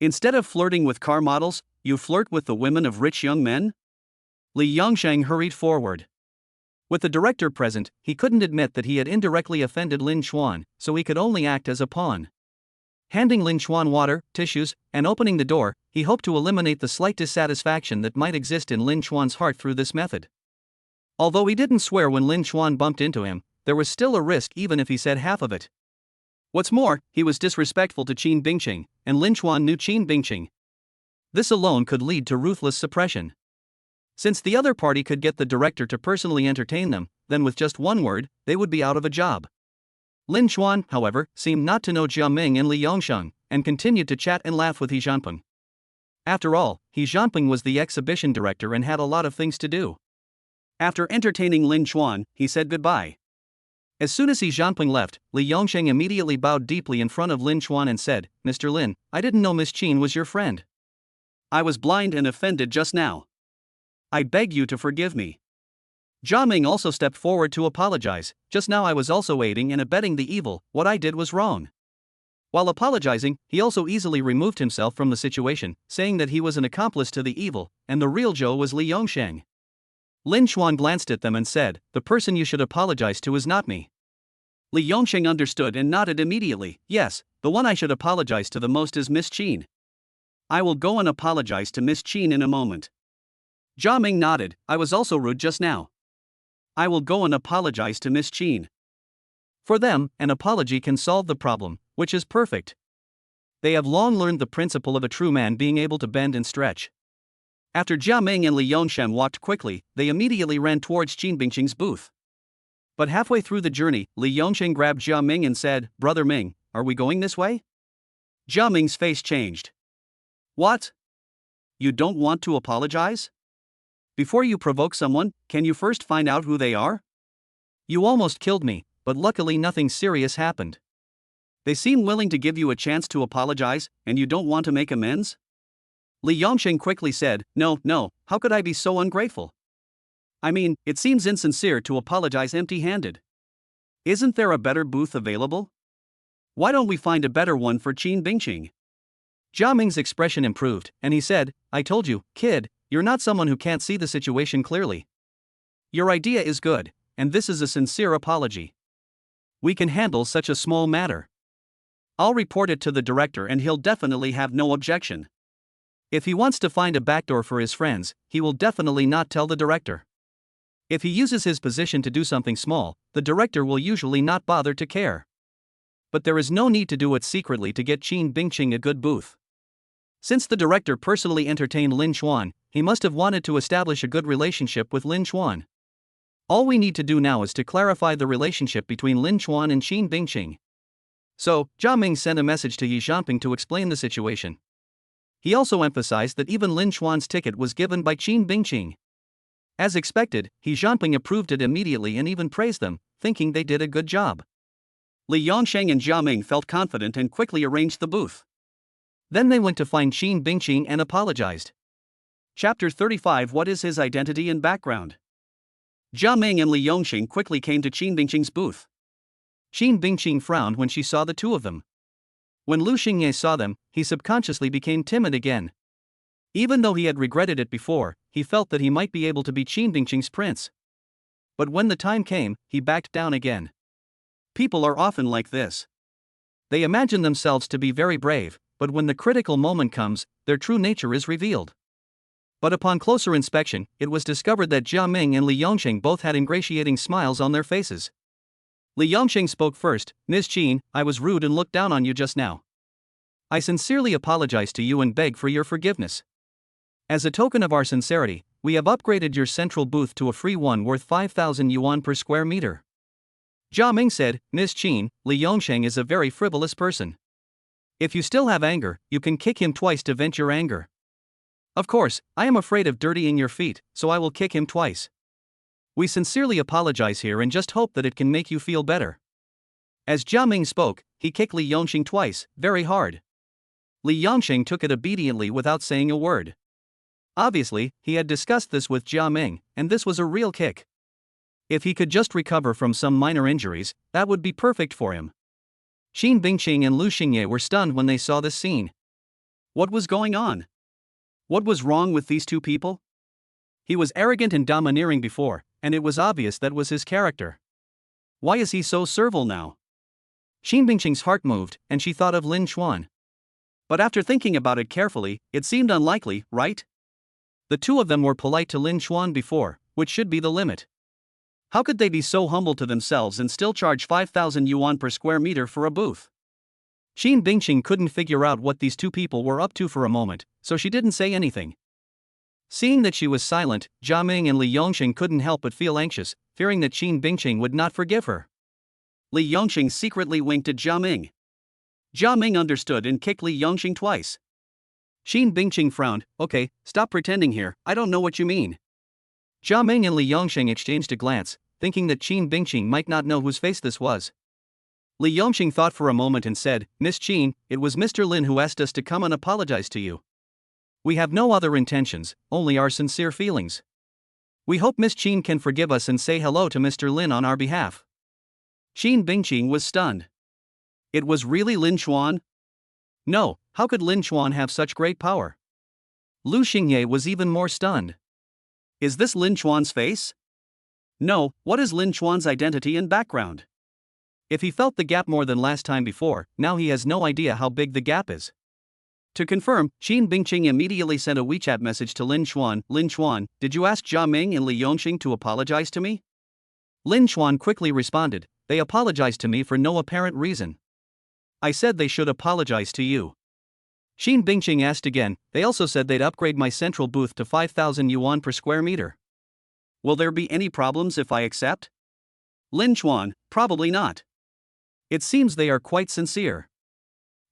Instead of flirting with car models, you flirt with the women of rich young men? Li Yongsheng hurried forward. With the director present, he couldn't admit that he had indirectly offended Lin Chuan, so he could only act as a pawn. Handing Lin Chuan water, tissues, and opening the door, he hoped to eliminate the slight dissatisfaction that might exist in Lin Chuan's heart through this method. Although he didn't swear when Lin Chuan bumped into him, there was still a risk even if he said half of it. What's more, he was disrespectful to Qin Bingqing, and Lin Chuan knew Qin Bingqing. This alone could lead to ruthless suppression. Since the other party could get the director to personally entertain them, then with just one word, they would be out of a job. Lin Chuan, however, seemed not to know Jia Ming and Li Yongsheng, and continued to chat and laugh with He Jianping. After all, He Jianping was the exhibition director and had a lot of things to do. After entertaining Lin Chuan, he said goodbye. As soon as He Jianping left, Li Yongsheng immediately bowed deeply in front of Lin Chuan and said, "Mr. Lin, I didn't know Miss Qin was your friend. I was blind and offended just now. I beg you to forgive me." Jia Ming also stepped forward to apologize. "Just now I was also aiding and abetting the evil, what I did was wrong." While apologizing, he also easily removed himself from the situation, saying that he was an accomplice to the evil, and the real Zhou was Li Yongsheng. Lin Chuan glanced at them and said, "The person you should apologize to is not me." Li Yongsheng understood and nodded immediately. "Yes, the one I should apologize to the most is Miss Qin. I will go and apologize to Miss Qin in a moment." Jia Ming nodded. "I was also rude just now. I will go and apologize to Miss Qin." For them, an apology can solve the problem, which is perfect. They have long learned the principle of a true man being able to bend and stretch. After Jia Ming and Li Yongsheng walked quickly, they immediately ran towards Qin Bingqing's booth. But halfway through the journey, Li Yongsheng grabbed Jia Ming and said, "Brother Ming, are we going this way?" Jia Ming's face changed. "What? You don't want to apologize? Before you provoke someone, can you first find out who they are?" "You almost killed me, but luckily nothing serious happened." "They seem willing to give you a chance to apologize, and you don't want to make amends?" Li Yongsheng quickly said, No, how could I be so ungrateful? I mean, it seems insincere to apologize empty-handed. Isn't there a better booth available? Why don't we find a better one for Qin Bingqing?" Jia Ming's expression improved, and he said, "I told you, kid, you're not someone who can't see the situation clearly. Your idea is good, and this is a sincere apology. We can handle such a small matter. I'll report it to the director and he'll definitely have no objection. If he wants to find a backdoor for his friends, he will definitely not tell the director. If he uses his position to do something small, the director will usually not bother to care. But there is no need to do it secretly to get Qin Bingqing a good booth. Since the director personally entertained Lin Chuan, he must have wanted to establish a good relationship with Lin Chuan. All we need to do now is to clarify the relationship between Lin Chuan and Qin Bingqing." So, Jia Ming sent a message to He Jianping to explain the situation. He also emphasized that even Lin Chuan's ticket was given by Qin Bingqing. As expected, He Jianping approved it immediately and even praised them, thinking they did a good job. Li Yongsheng and Jia Ming felt confident and quickly arranged the booth. Then they went to find Qin Bingqing and apologized. Chapter 35 What is his identity and background? Jia Ming and Li Yongsheng quickly came to Qin Bingqing's booth. Qin Bingqing frowned when she saw the two of them. When Lu Xingye saw them, he subconsciously became timid again. Even though he had regretted it before, he felt that he might be able to be Qin Bingqing's prince. But when the time came, he backed down again. People are often like this. They imagine themselves to be very brave, but when the critical moment comes, their true nature is revealed. But upon closer inspection, it was discovered that Jia Ming and Li Yongsheng both had ingratiating smiles on their faces. Li Yongsheng spoke first. "Ms. Qin, I was rude and looked down on you just now. I sincerely apologize to you and beg for your forgiveness. As a token of our sincerity, we have upgraded your central booth to a free one worth 5,000 yuan per square meter. Jia Ming said, Ms. Qin, Li Yongsheng is a very frivolous person. If you still have anger, you can kick him twice to vent your anger. Of course, I am afraid of dirtying your feet, so I will kick him twice. We sincerely apologize here and just hope that it can make you feel better. As Jia Ming spoke, he kicked Li Yongsheng twice, very hard. Li Yongsheng took it obediently without saying a word. Obviously, he had discussed this with Jia Ming, and this was a real kick. If he could just recover from some minor injuries, that would be perfect for him. Qin Bingqing and Lu Xingye were stunned when they saw this scene. What was going on? What was wrong with these two people? He was arrogant and domineering before, and it was obvious that was his character. Why is he so servile now? Qin Bingqing's heart moved, and she thought of Lin Chuan. But after thinking about it carefully, it seemed unlikely, right? The two of them were polite to Lin Chuan before, which should be the limit. How could they be so humble to themselves and still charge 5,000 yuan per square meter for a booth? Qin Bingqing couldn't figure out what these two people were up to for a moment, so she didn't say anything. Seeing that she was silent, Jia Ming and Li Yongsheng couldn't help but feel anxious, fearing that Qin Bingqing would not forgive her. Li Yongsheng secretly winked at Jia Ming. Jia Ming understood and kicked Li Yongsheng twice. Qin Bingqing frowned. Okay, stop pretending here, I don't know what you mean. Jia Ming and Li Yongsheng exchanged a glance, thinking that Qin Bingqing might not know whose face this was. Li Yongsheng thought for a moment and said, Miss Qin, it was Mr. Lin who asked us to come and apologize to you. We have no other intentions, only our sincere feelings. We hope Miss Qin can forgive us and say hello to Mr. Lin on our behalf. Qin Bingqing was stunned. It was really Lin Chuan? No, how could Lin Chuan have such great power? Lu Xingye was even more stunned. Is this Lin Chuan's face? No, what is Lin Chuan's identity and background? If he felt the gap more than last time before, now he has no idea how big the gap is. To confirm, Qin Bingqing immediately sent a WeChat message to Lin Chuan. Lin Chuan, did you ask Jia Ming and Li Yongsheng to apologize to me? Lin Chuan quickly responded, they apologized to me for no apparent reason. I said they should apologize to you. Qin Bingqing asked again, they also said they'd upgrade my central booth to 5,000 yuan per square meter. Will there be any problems if I accept? Lin Chuan, probably not. It seems they are quite sincere.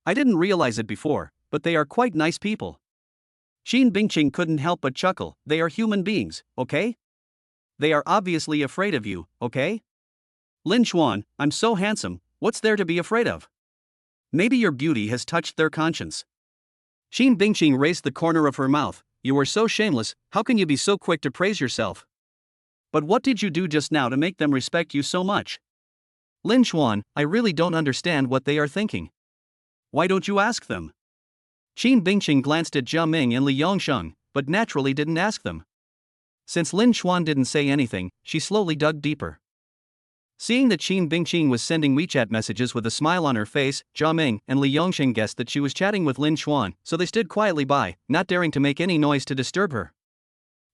I didn't realize it before, but they are quite nice people. Qin Bingqing couldn't help but chuckle, they are human beings, okay? They are obviously afraid of you, okay? Lin Chuan, I'm so handsome, what's there to be afraid of? Maybe your beauty has touched their conscience. Qin Bingqing raised the corner of her mouth, you are so shameless, how can you be so quick to praise yourself? But what did you do just now to make them respect you so much? Lin Chuan, I really don't understand what they are thinking. Why don't you ask them? Qin Bingqing glanced at Jia Ming and Li Yongsheng, but naturally didn't ask them. Since Lin Chuan didn't say anything, she slowly dug deeper. Seeing that Qin Bingqing was sending WeChat messages with a smile on her face, Jia Ming and Li Yongsheng guessed that she was chatting with Lin Chuan, so they stood quietly by, not daring to make any noise to disturb her.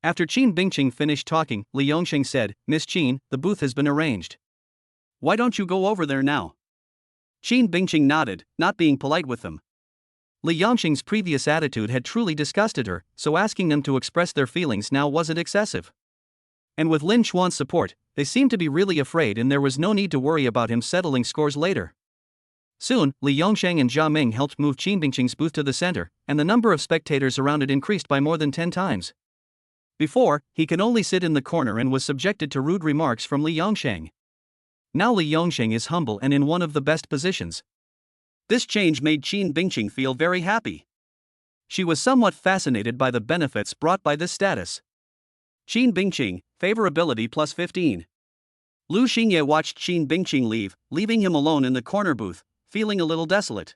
After Qin Bingqing finished talking, Li Yongsheng said, Miss Qin, the booth has been arranged. Why don't you go over there now? Qin Bingqing nodded, not being polite with them. Li Yongsheng's previous attitude had truly disgusted her, so asking them to express their feelings now wasn't excessive. And with Lin Chuan's support, they seemed to be really afraid and there was no need to worry about him settling scores later. Soon, Li Yongsheng and Jia Ming helped move Qin Bingqing's booth to the center, and the number of spectators around it increased by more than 10 times. Before, he could only sit in the corner and was subjected to rude remarks from Li Yongsheng. Now Li Yongsheng is humble and in one of the best positions. This change made Qin Bingqing feel very happy. She was somewhat fascinated by the benefits brought by this status. Qin Bingqing, favorability plus 15. Lu Xingye watched Qin Bingqing leave, leaving him alone in the corner booth, feeling a little desolate.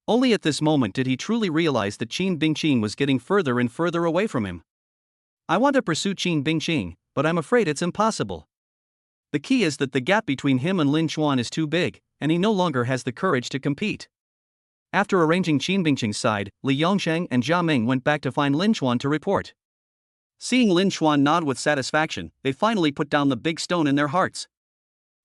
Only at this moment did he truly realize that Qin Bingqing was getting further and further away from him. I want to pursue Qin Bingqing, but I'm afraid it's impossible. The key is that the gap between him and Lin Chuan is too big, and he no longer has the courage to compete. After arranging Qin Bingqing's side, Li Yongsheng and Jia Ming went back to find Lin Chuan to report. Seeing Lin Chuan nod with satisfaction, they finally put down the big stone in their hearts.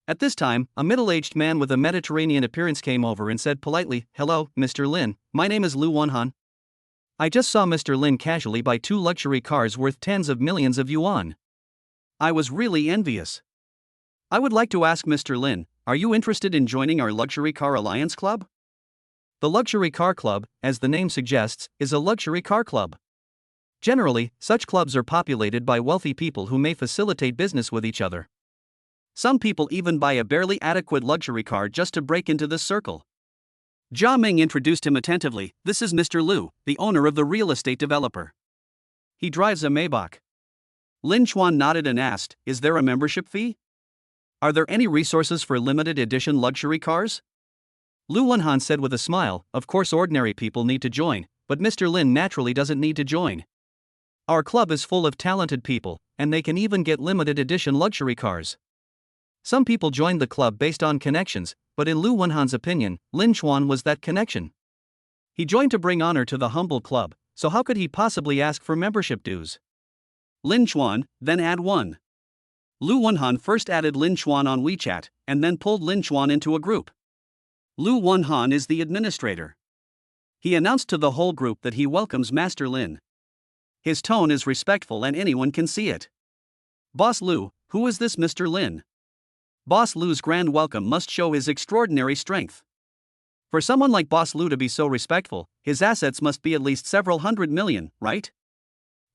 At this time, a middle-aged man with a Mediterranean appearance came over and said politely, "Hello, Mr. Lin, my name is Lu Wonhan. I just saw Mr. Lin casually buy 2 luxury cars worth tens of millions of yuan. I was really envious. I would like to ask Mr. Lin, are you interested in joining our Luxury Car Alliance Club?" The Luxury Car Club, as the name suggests, is a luxury car club. Generally, such clubs are populated by wealthy people who may facilitate business with each other. Some people even buy a barely adequate luxury car just to break into this circle. Jia Ming introduced him attentively. "This is Mr. Lu, the owner of the real estate developer. He drives a Maybach." Lin Chuan nodded and asked, "Is there a membership fee? Are there any resources for limited edition luxury cars?" Lu Wonhan said with a smile, "Of course ordinary people need to join, but Mr. Lin naturally doesn't need to join. Our club is full of talented people, and they can even get limited edition luxury cars." Some people joined the club based on connections, but in Lu Wonhan's opinion, Lin Chuan was that connection. He joined to bring honor to the humble club, so how could he possibly ask for membership dues? Lin Chuan, then add 1. Lu Wonhan first added Lin Chuan on WeChat, and then pulled Lin Chuan into a group. Lu Wonhan is the administrator. He announced to the whole group that he welcomes Master Lin. His tone is respectful and anyone can see it. "Boss Lu, who is this Mr. Lin?" Boss Lu's grand welcome must show his extraordinary strength. For someone like Boss Lu to be so respectful, his assets must be at least several hundred million, right?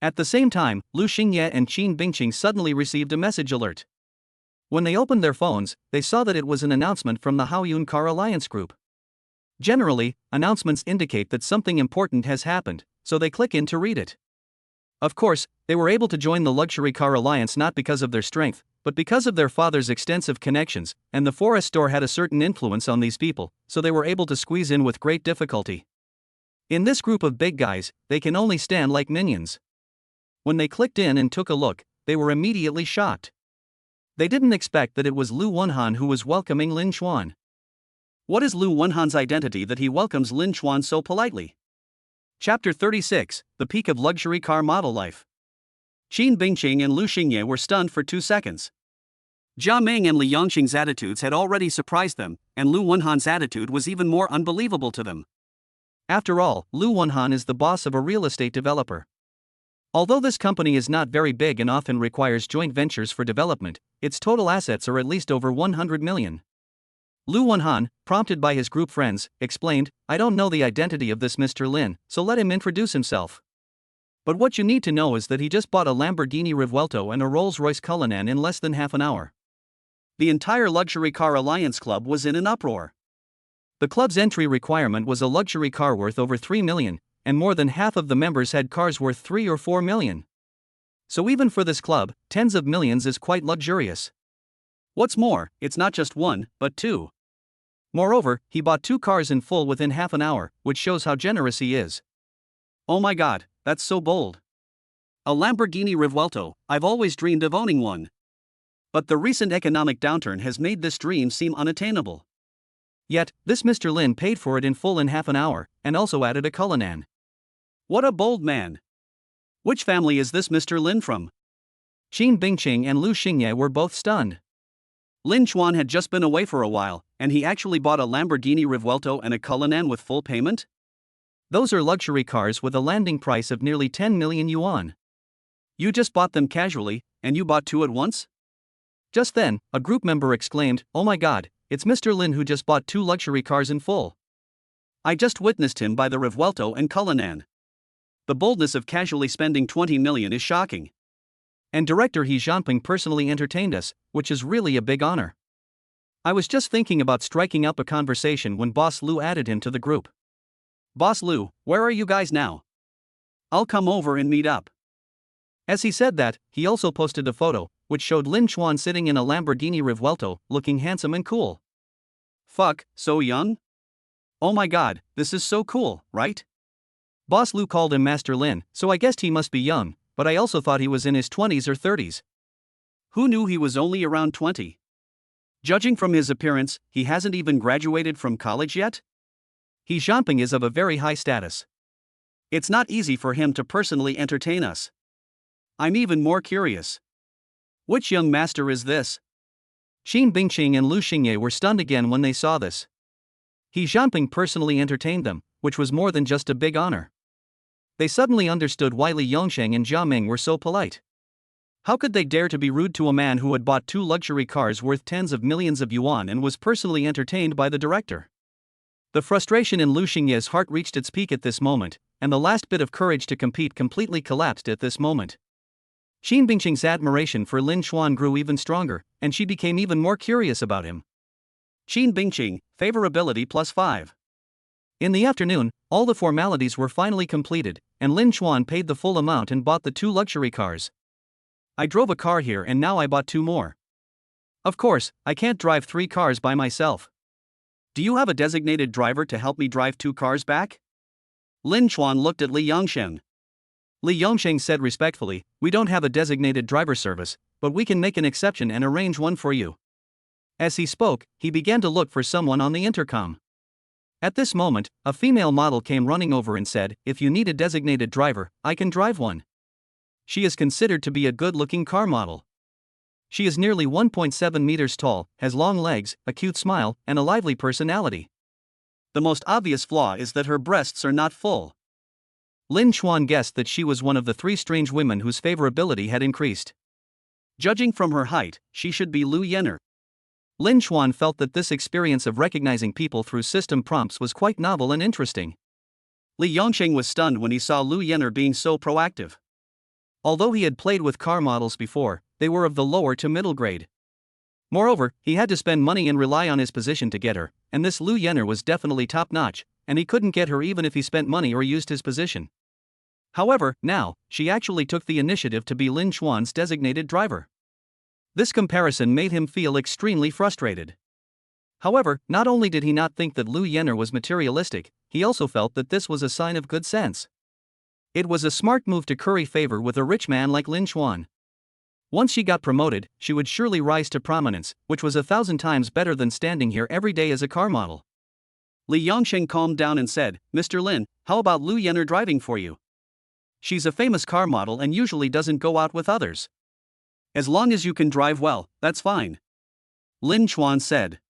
At the same time, Lu Xingye and Qin Bingqing suddenly received a message alert. When they opened their phones, they saw that it was an announcement from the Haoyun Car Alliance Group. Generally, announcements indicate that something important has happened, so they click in to read it. Of course, they were able to join the Luxury Car Alliance not because of their strength, but because of their father's extensive connections, and the forest store had a certain influence on these people, so they were able to squeeze in with great difficulty. In this group of big guys, they can only stand like minions. When they clicked in and took a look, they were immediately shocked. They didn't expect that it was Lu Wonhan who was welcoming Lin Chuan. What is Lu Wonhan's identity that he welcomes Lin Chuan so politely? Chapter 36, The Peak of Luxury Car Model Life. Qin Bingqing and Lu Xingye were stunned for 2 seconds. Jia Ming and Li Yongqing's attitudes had already surprised them, and Lu Wonhan's attitude was even more unbelievable to them. After all, Lu Wonhan is the boss of a real estate developer. Although this company is not very big and often requires joint ventures for development, its total assets are at least over 100 million. Lu Wonhan, prompted by his group friends, explained, "I don't know the identity of this Mr. Lin, so let him introduce himself. But what you need to know is that he just bought a Lamborghini Revuelto and a Rolls-Royce Cullinan in less than half an hour." The entire Luxury Car Alliance Club was in an uproar. The club's entry requirement was a luxury car worth over 3 million, and more than half of the members had cars worth 3 or 4 million. So even for this club, tens of millions is quite luxurious. What's more, it's not just 1, but 2. Moreover, he bought 2 cars in full within half an hour, which shows how generous he is. Oh my god, that's so bold. A Lamborghini Revuelto, I've always dreamed of owning one. But the recent economic downturn has made this dream seem unattainable. Yet, this Mr. Lin paid for it in full in half an hour, and also added a Cullinan. What a bold man. Which family is this Mr. Lin from? Qin Bingqing and Lu Xingye were both stunned. Lin Chuan had just been away for a while, and he actually bought a Lamborghini Revuelto and a Cullinan with full payment? Those are luxury cars with a landing price of nearly 10 million yuan. You just bought them casually, and you bought 2 at once? Just then, a group member exclaimed, "Oh my god, it's Mr. Lin who just bought 2 luxury cars in full. I just witnessed him buy the Revuelto and Cullinan. The boldness of casually spending 20 million is shocking. And director He Jianping personally entertained us, which is really a big honor. I was just thinking about striking up a conversation when Boss Lu added him to the group." "Boss Lu, where are you guys now? I'll come over and meet up." As he said that, he also posted a photo, which showed Lin Chuan sitting in a Lamborghini Revuelto, looking handsome and cool. Fuck, so young? Oh my god, this is so cool, right? Boss Lu called him Master Lin, so I guessed he must be young, but I also thought he was in his 20s or 30s. Who knew he was only around 20? Judging from his appearance, he hasn't even graduated from college yet? He Jianping is of a very high status. It's not easy for him to personally entertain us. I'm even more curious. Which young master is this? Xin Bingqing and Lu Xingye were stunned again when they saw this. He Jianping personally entertained them, which was more than just a big honor. They suddenly understood why Li Yongsheng and Jia Ming were so polite. How could they dare to be rude to a man who had bought 2 luxury cars worth tens of millions of yuan and was personally entertained by the director? The frustration in Lu Xingye's heart reached its peak at this moment, and the last bit of courage to compete completely collapsed at this moment. Xin Bingqing's admiration for Lin Xuan grew even stronger, and she became even more curious about him. Xin Bingqing, favorability +5. In the afternoon, all the formalities were finally completed, and Lin Xuan paid the full amount and bought the 2 luxury cars. I drove a car here and now I bought 2 more. Of course, I can't drive 3 cars by myself. Do you have a designated driver to help me drive 2 cars back? Lin Xuan looked at Li Yongsheng. Li Yongsheng said respectfully, "We don't have a designated driver service, but we can make an exception and arrange one for you." As he spoke, he began to look for someone on the intercom. At this moment, a female model came running over and said, "If you need a designated driver, I can drive one." She is considered to be a good-looking car model. She is nearly 1.7 meters tall, has long legs, a cute smile, and a lively personality. The most obvious flaw is that her breasts are not full. Lin Xuan guessed that she was one of the 3 strange women whose favorability had increased. Judging from her height, she should be Lu Yenner. Lin Xuan felt that this experience of recognizing people through system prompts was quite novel and interesting. Li Yongsheng was stunned when he saw Lu Yenner being so proactive. Although he had played with car models before, they were of the lower to middle grade. Moreover, he had to spend money and rely on his position to get her, and this Lu Yenner was definitely top-notch, and he couldn't get her even if he spent money or used his position. However, now, she actually took the initiative to be Lin Xuan's designated driver. This comparison made him feel extremely frustrated. However, not only did he not think that Lu Yenner was materialistic, he also felt that this was a sign of good sense. It was a smart move to curry favor with a rich man like Lin Xuan. Once she got promoted, she would surely rise to prominence, which was 1,000 times better than standing here every day as a car model. Li Yongsheng calmed down and said, "Mr. Lin, how about Lu Yenner driving for you? She's a famous car model and usually doesn't go out with others. As long as you can drive well, that's fine." Lin Xuan said.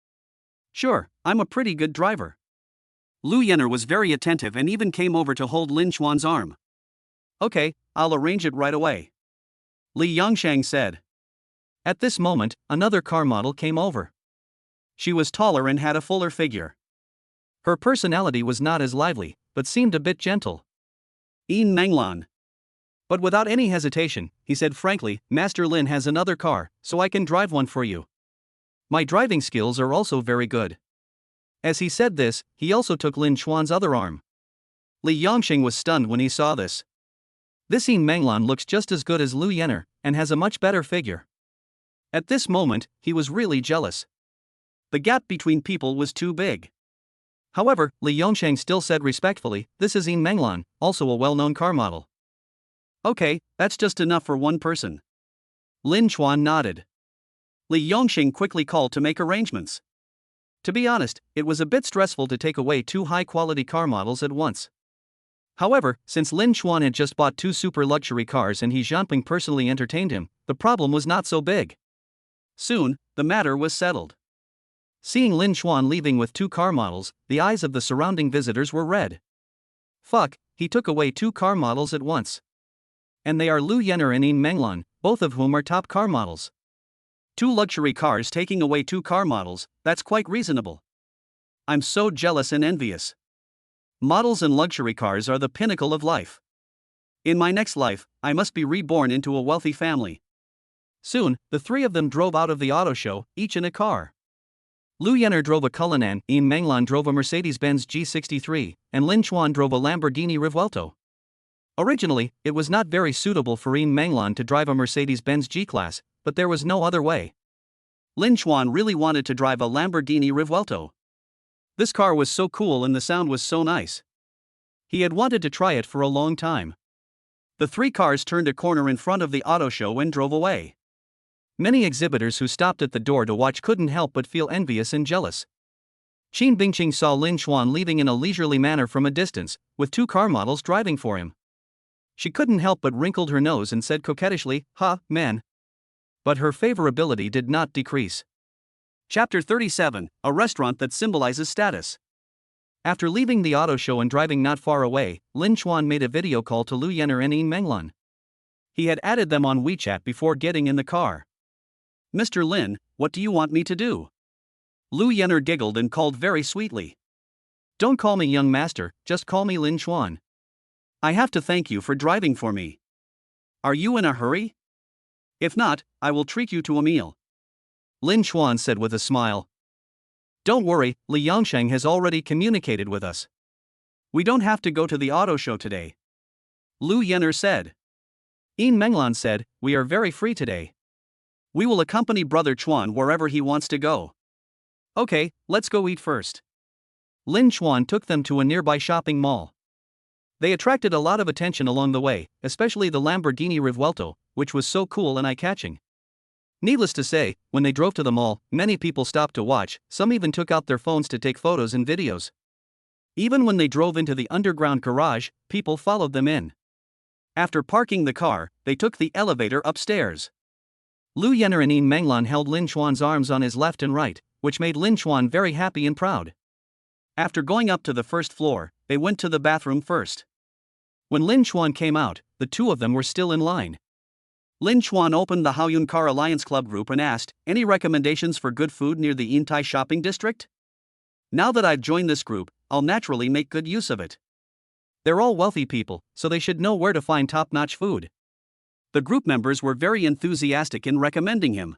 "Sure, I'm a pretty good driver." Lu Yenner was very attentive and even came over to hold Lin Xuan's arm. "Okay, I'll arrange it right away," Li Yongsheng said. At this moment, another car model came over. She was taller and had a fuller figure. Her personality was not as lively, but seemed a bit gentle. Yin Menglan. But without any hesitation, he said frankly, "Master Lin has another car, so I can drive one for you. My driving skills are also very good." As he said this, he also took Lin Xuan's other arm. Li Yongsheng was stunned when he saw this. This Yin Menglan looks just as good as Lu Yenner, and has a much better figure. At this moment, he was really jealous. The gap between people was too big. However, Li Yongsheng still said respectfully, "This is Yin Menglan, also a well-known car model." "Okay, that's just enough for one person." Lin Xuan nodded. Li Yongsheng quickly called to make arrangements. To be honest, it was a bit stressful to take away 2 high-quality car models at once. However, since Lin Xuan had just bought 2 super luxury cars and He Jianping personally entertained him, the problem was not so big. Soon, the matter was settled. Seeing Lin Xuan leaving with 2 car models, the eyes of the surrounding visitors were red. Fuck, he took away 2 car models at once. And they are Lu Yenner and Yin Menglan, both of whom are top car models. 2 luxury cars taking away 2 car models, that's quite reasonable. I'm so jealous and envious. Models and luxury cars are the pinnacle of life. In my next life, I must be reborn into a wealthy family. Soon, the 3 of them drove out of the auto show, each in a car. Lu Yenner drove a Cullinan, Yin Menglan drove a Mercedes-Benz G63, and Lin Xuan drove a Lamborghini Revuelto. Originally, it was not very suitable for Yin Menglan to drive a Mercedes-Benz G-Class, but there was no other way. Lin Xuan really wanted to drive a Lamborghini Revuelto. This car was so cool and the sound was so nice. He had wanted to try it for a long time. The 3 cars turned a corner in front of the auto show and drove away. Many exhibitors who stopped at the door to watch couldn't help but feel envious and jealous. Xin Bingqing saw Lin Xuan leaving in a leisurely manner from a distance, with 2 car models driving for him. She couldn't help but wrinkled her nose and said coquettishly, "Ha, man." But her favorability did not decrease. Chapter 37, a restaurant that symbolizes status. After leaving the auto show and driving not far away, Lin Chuan made a video call to Lu Yenner and Yin Menglan. He had added them on WeChat before getting in the car. Mr. Lin, what do you want me to do? Lu Yenner giggled and called very sweetly. Don't call me young master, just call me Lin Chuan. I have to thank you for driving for me. Are you in a hurry? If not, I will treat you to a meal. Lin Chuan said with a smile. Don't worry, Li Yangsheng has already communicated with us. We don't have to go to the auto show today. Lu Yenner said. Yin Menglan said, we are very free today. We will accompany Brother Chuan wherever he wants to go. Okay, let's go eat first. Lin Chuan took them to a nearby shopping mall. They attracted a lot of attention along the way, especially the Lamborghini Rivuelto, which was so cool and eye-catching. Needless to say, when they drove to the mall, many people stopped to watch, some even took out their phones to take photos and videos. Even when they drove into the underground garage, people followed them in. After parking the car, they took the elevator upstairs. Lu Yenner and Yin Menglan held Lin Chuan's arms on his left and right, which made Lin Chuan very happy and proud. After going up to the first floor, they went to the bathroom first. When Lin Chuan came out, the two of them were still in line. Lin Chuan opened the Haoyun Car Alliance Club group and asked, any recommendations for good food near the Yintai shopping district? Now that I've joined this group, I'll naturally make good use of it. They're all wealthy people, so they should know where to find top-notch food. The group members were very enthusiastic in recommending him.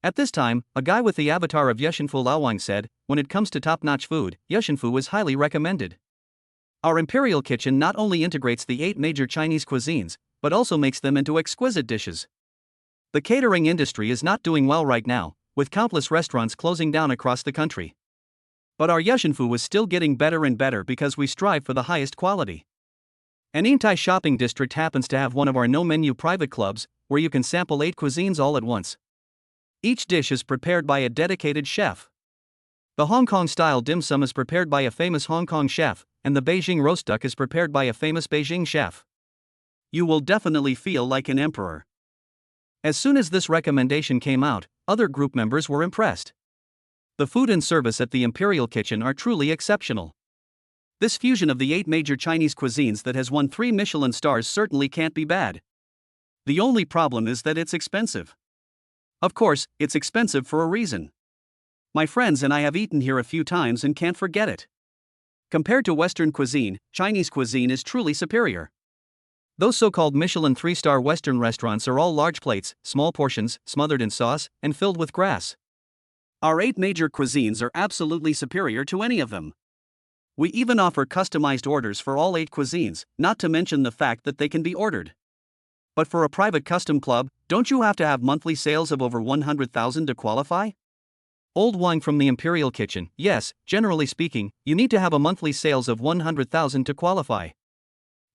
At this time, a guy with the avatar of Yeshinfu Laowang said, when it comes to top-notch food, Yeshinfu is highly recommended. Our Imperial Kitchen not only integrates the 8 major Chinese cuisines, but also makes them into exquisite dishes. The catering industry is not doing well right now, with countless restaurants closing down across the country. But our Yeshinfu is still getting better and better because we strive for the highest quality. An Yintai shopping district happens to have one of our no-menu private clubs, where you can sample 8 cuisines all at once. Each dish is prepared by a dedicated chef. The Hong Kong-style dim sum is prepared by a famous Hong Kong chef, and the Beijing roast duck is prepared by a famous Beijing chef. You will definitely feel like an emperor. As soon as this recommendation came out, other group members were impressed. The food and service at the Imperial Kitchen are truly exceptional. This fusion of the 8 major Chinese cuisines that has won 3 Michelin stars certainly can't be bad. The only problem is that it's expensive. Of course, it's expensive for a reason. My friends and I have eaten here a few times and can't forget it. Compared to Western cuisine, Chinese cuisine is truly superior. Those so-called Michelin 3-star Western restaurants are all large plates, small portions, smothered in sauce, and filled with grass. Our 8 major cuisines are absolutely superior to any of them. We even offer customized orders for all 8 cuisines, not to mention the fact that they can be ordered. But for a private custom club, don't you have to have monthly sales of over 100,000 to qualify? Old Wang from the Imperial Kitchen, yes, generally speaking, you need to have a monthly sales of 100,000 to qualify.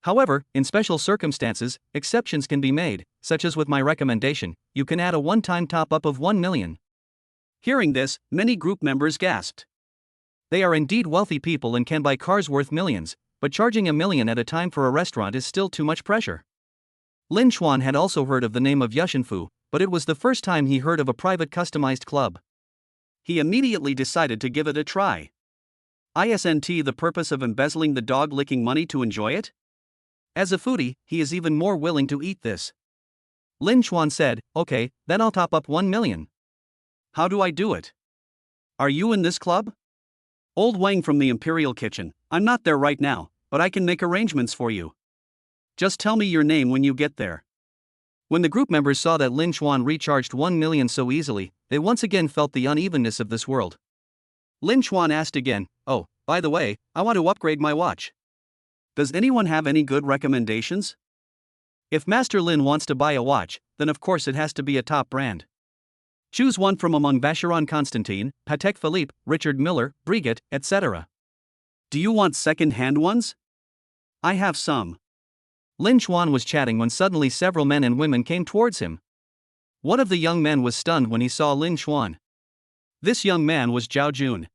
However, in special circumstances, exceptions can be made, such as with my recommendation, you can add a one-time top-up of 1 million. Hearing this, many group members gasped. They are indeed wealthy people and can buy cars worth millions, but charging $1 million at a time for a restaurant is still too much pressure. Lin Chuan had also heard of the name of Yeshinfu, but it was the first time he heard of a private customized club. He immediately decided to give it a try. Isn't the purpose of embezzling the dog-licking money to enjoy it? As a foodie, he is even more willing to eat this. Lin Chuan said, okay, then I'll top up 1 million. How do I do it? Are you in this club? Old Wang from the Imperial Kitchen, I'm not there right now, but I can make arrangements for you. Just tell me your name when you get there. When the group members saw that Lin Chuan recharged 1 million so easily, they once again felt the unevenness of this world. Lin Chuan asked again, oh, by the way, I want to upgrade my watch. Does anyone have any good recommendations? If Master Lin wants to buy a watch, then of course it has to be a top brand. Choose one from among Vacheron Constantin, Patek Philippe, Richard Miller, Breguet, etc. Do you want second-hand ones? I have some. Lin Chuan was chatting when suddenly several men and women came towards him. One of the young men was stunned when he saw Lin Chuan. This young man was Zhao Jun.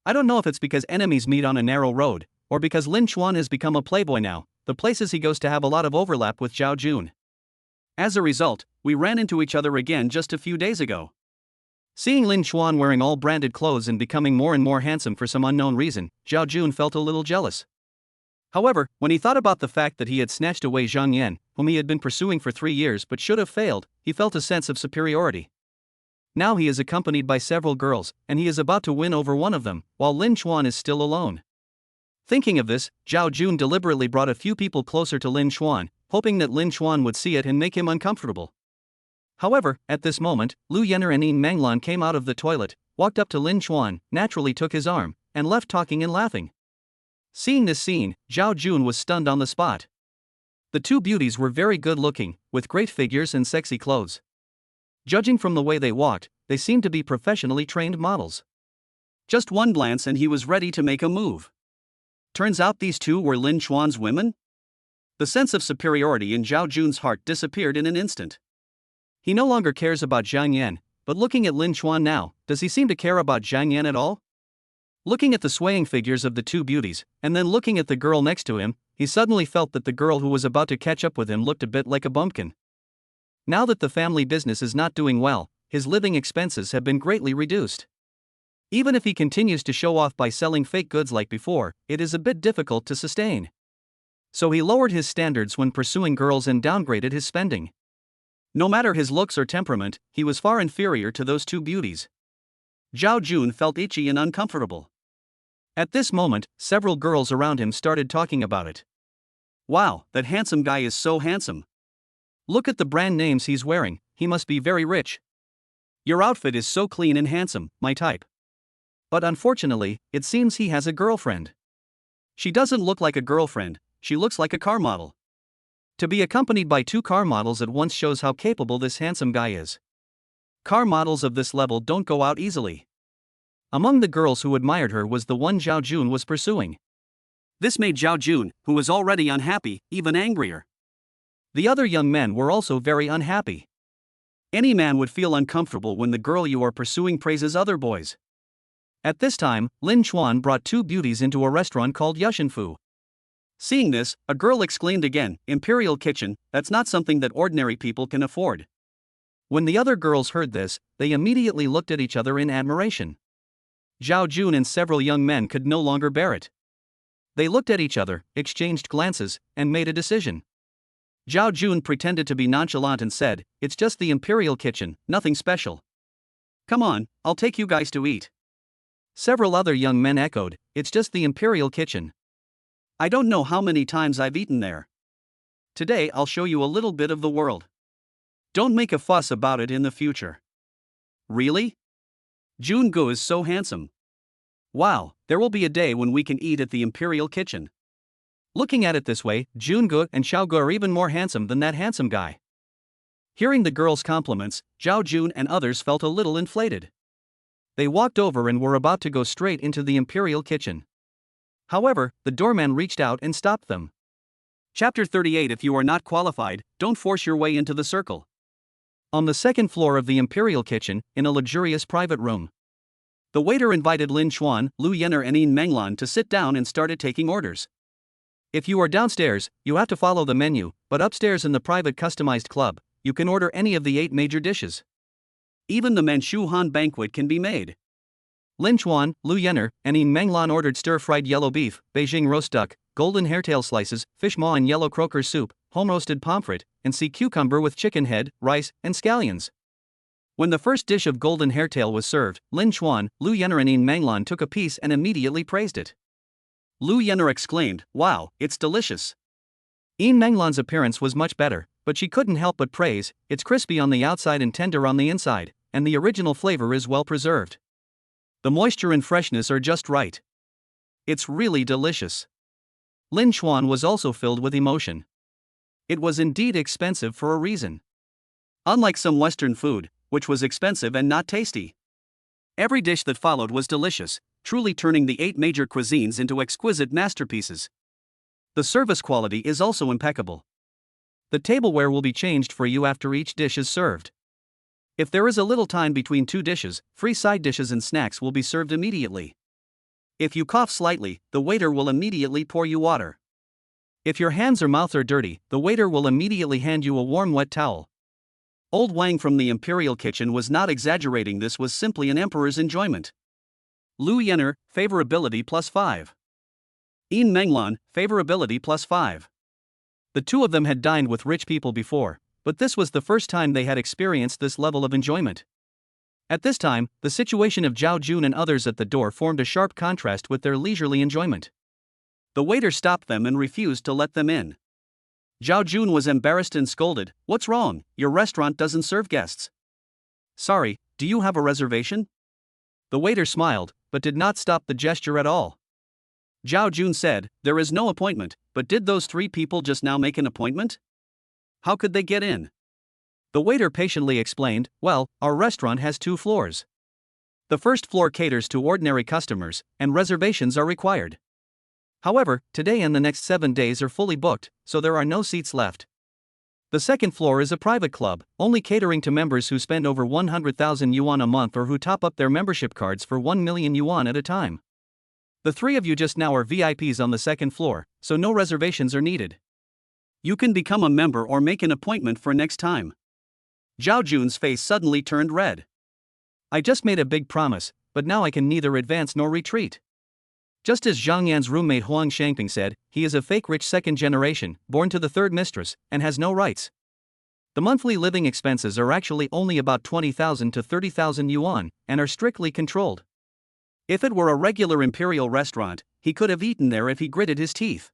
I don't know if it's because enemies meet on a narrow road, or because Lin Chuan has become a playboy now, the places he goes to have a lot of overlap with Zhao Jun. As a result, we ran into each other again just a few days ago. Seeing Lin Chuan wearing all branded clothes and becoming more and more handsome for some unknown reason, Zhao Jun felt a little jealous. However, when he thought about the fact that he had snatched away Zhang Yan, whom he had been pursuing for 3 years but should have failed, he felt a sense of superiority. Now he is accompanied by several girls, and he is about to win over one of them, while Lin Chuan is still alone. Thinking of this, Zhao Jun deliberately brought a few people closer to Lin Chuan, hoping that Lin Chuan would see it and make him uncomfortable. However, at this moment, Lu Yenner and Yin Manglan came out of the toilet, walked up to Lin Chuan, naturally took his arm, and left talking and laughing. Seeing this scene, Zhao Jun was stunned on the spot. The two beauties were very good looking, with great figures and sexy clothes. Judging from the way they walked, they seemed to be professionally trained models. Just one glance and he was ready to make a move. Turns out these two were Lin Chuan's women? The sense of superiority in Zhao Jun's heart disappeared in an instant. He no longer cares about Zhang Yan, but looking at Lin Chuan now, does he seem to care about Zhang Yan at all? Looking at the swaying figures of the two beauties, and then looking at the girl next to him, he suddenly felt that the girl who was about to catch up with him looked a bit like a bumpkin. Now that the family business is not doing well, his living expenses have been greatly reduced. Even if he continues to show off by selling fake goods like before, it is a bit difficult to sustain. So he lowered his standards when pursuing girls and downgraded his spending. No matter his looks or temperament, he was far inferior to those two beauties. Zhao Jun felt itchy and uncomfortable. At this moment, several girls around him started talking about it. Wow, that handsome guy is so handsome. Look at the brand names he's wearing, he must be very rich. Your outfit is so clean and handsome, my type. But unfortunately, it seems he has a girlfriend. She doesn't look like a girlfriend, she looks like a car model. To be accompanied by two car models at once shows how capable this handsome guy is. Car models of this level don't go out easily. Among the girls who admired her was the one Zhao Jun was pursuing. This made Zhao Jun, who was already unhappy, even angrier. The other young men were also very unhappy. Any man would feel uncomfortable when the girl you are pursuing praises other boys. At this time, Lin Chuan brought two beauties into a restaurant called Yushanfu. Seeing this, a girl exclaimed again, "Imperial kitchen, that's not something that ordinary people can afford." When the other girls heard this, they immediately looked at each other in admiration. Zhao Jun and several young men could no longer bear it. They looked at each other, exchanged glances, and made a decision. Zhao Jun pretended to be nonchalant and said, "It's just the Imperial kitchen, nothing special." "Come on, I'll take you guys to eat." Several other young men echoed, "It's just the Imperial kitchen." "I don't know how many times I've eaten there. Today I'll show you a little bit of the world. Don't make a fuss about it in the future." "Really? Jun Go is so handsome. Wow, there will be a day when we can eat at the Imperial kitchen." Looking at it this way, Jun Go and Xiao Ge are even more handsome than that handsome guy. Hearing the girls' compliments, Zhao Jun and others felt a little inflated. They walked over and were about to go straight into the Imperial kitchen. However, the doorman reached out and stopped them. Chapter 38. If you are not qualified, don't force your way into the circle. On the second floor of the Imperial kitchen, in a luxurious private room, the waiter invited Lin Chuan, Lu Yenner and Yin Menglan to sit down and started taking orders. If you are downstairs, you have to follow the menu, but upstairs in the private customized club, you can order any of the 8 major dishes. Even the Manchu Han banquet can be made. Lin Chuan, Lu Yenner, and Yin Menglan ordered stir-fried yellow beef, Beijing roast duck, golden hairtail slices, fish maw and yellow croaker soup, home-roasted pomfret, and sea cucumber with chicken head, rice, and scallions. When the first dish of golden hairtail was served, Lin Chuan, Lu Yenner and Yin Menglan took a piece and immediately praised it. Lu Yenner exclaimed, "Wow, it's delicious." Yin Menglan's appearance was much better, but she couldn't help but praise, "It's crispy on the outside and tender on the inside, and the original flavor is well preserved. The moisture and freshness are just right. It's really delicious." Lin Chuan was also filled with emotion. It was indeed expensive for a reason. Unlike some Western food, which was expensive and not tasty, every dish that followed was delicious, truly turning the 8 major cuisines into exquisite masterpieces. The service quality is also impeccable. The tableware will be changed for you after each dish is served. If there is a little time between 2 dishes, free side dishes and snacks will be served immediately. If you cough slightly, the waiter will immediately pour you water. If your hands or mouth are dirty, the waiter will immediately hand you a warm wet towel. Old Wang from the Imperial Kitchen was not exaggerating, this was simply an emperor's enjoyment. Lu Yener, favorability +5. Yin Menglan, favorability +5. The two of them had dined with rich people before, but this was the first time they had experienced this level of enjoyment. At this time, the situation of Zhao Jun and others at the door formed a sharp contrast with their leisurely enjoyment. The waiter stopped them and refused to let them in. Zhao Jun was embarrassed and scolded, "What's wrong? Your restaurant doesn't serve guests." "Sorry, do you have a reservation?" The waiter smiled, but did not stop the gesture at all. Zhao Jun said, "There is no appointment, but did those 3 people just now make an appointment? How could they get in?" The waiter patiently explained, "Well, our restaurant has 2 floors. The first floor caters to ordinary customers, and reservations are required. However, today and the next 7 days are fully booked, so there are no seats left. The second floor is a private club, only catering to members who spend over 100,000 yuan a month or who top up their membership cards for 1 million yuan at a time. The 3 of you just now are VIPs on the second floor, so no reservations are needed. You can become a member or make an appointment for next time." Zhao Jun's face suddenly turned red. "I just made a big promise, but now I can neither advance nor retreat." Just as Zhang Yan's roommate Huang Shangping said, he is a fake rich second generation, born to the third mistress, and has no rights. The monthly living expenses are actually only about 20,000 to 30,000 yuan, and are strictly controlled. If it were a regular imperial restaurant, he could have eaten there if he gritted his teeth.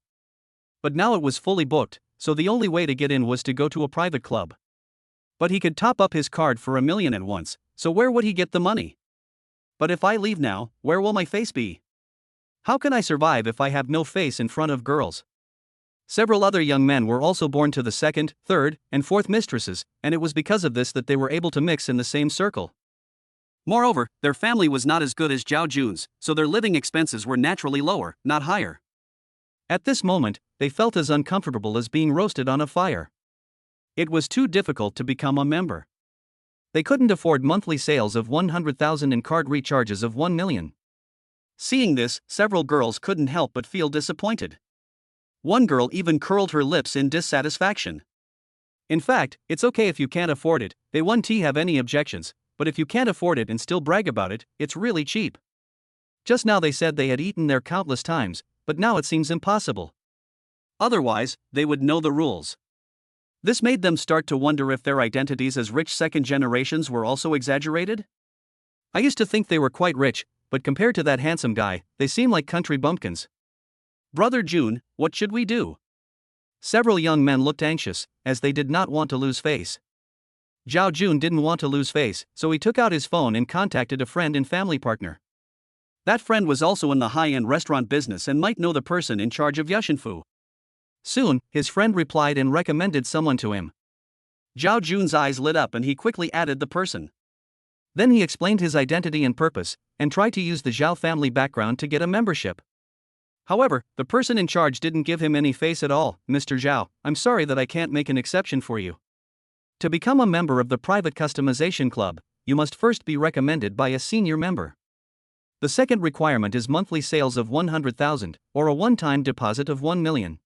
But now it was fully booked, so the only way to get in was to go to a private club. But he could top up his card for 1 million at once, so where would he get the money? "But if I leave now, where will my face be? How can I survive if I have no face in front of girls?" Several other young men were also born to the second, third, and fourth mistresses, and it was because of this that they were able to mix in the same circle. Moreover, their family was not as good as Zhao Jun's, so their living expenses were naturally lower, not higher. At this moment, they felt as uncomfortable as being roasted on a fire. It was too difficult to become a member. They couldn't afford monthly sales of 100,000 and card recharges of 1 million. Seeing this, several girls couldn't help but feel disappointed. One girl even curled her lips in dissatisfaction. In fact, it's okay if you can't afford it, they won't have any objections, but if you can't afford it and still brag about it, it's really cheap. Just now they said they had eaten there countless times, but now it seems impossible. Otherwise, they would know the rules. This made them start to wonder if their identities as rich second generations were also exaggerated. "I used to think they were quite rich, but compared to that handsome guy, they seem like country bumpkins. Brother Jun, what should we do?" Several young men looked anxious, as they did not want to lose face. Zhao Jun didn't want to lose face, so he took out his phone and contacted a friend and family partner. That friend was also in the high-end restaurant business and might know the person in charge of Yushinfu. Soon, his friend replied and recommended someone to him. Zhao Jun's eyes lit up and he quickly added the person. Then he explained his identity and purpose, and tried to use the Zhao family background to get a membership. However, the person in charge didn't give him any face at all. "Mr. Zhao, I'm sorry that I can't make an exception for you. To become a member of the private customization club, you must first be recommended by a senior member. The second requirement is monthly sales of 100,000, or a one-time deposit of 1 million.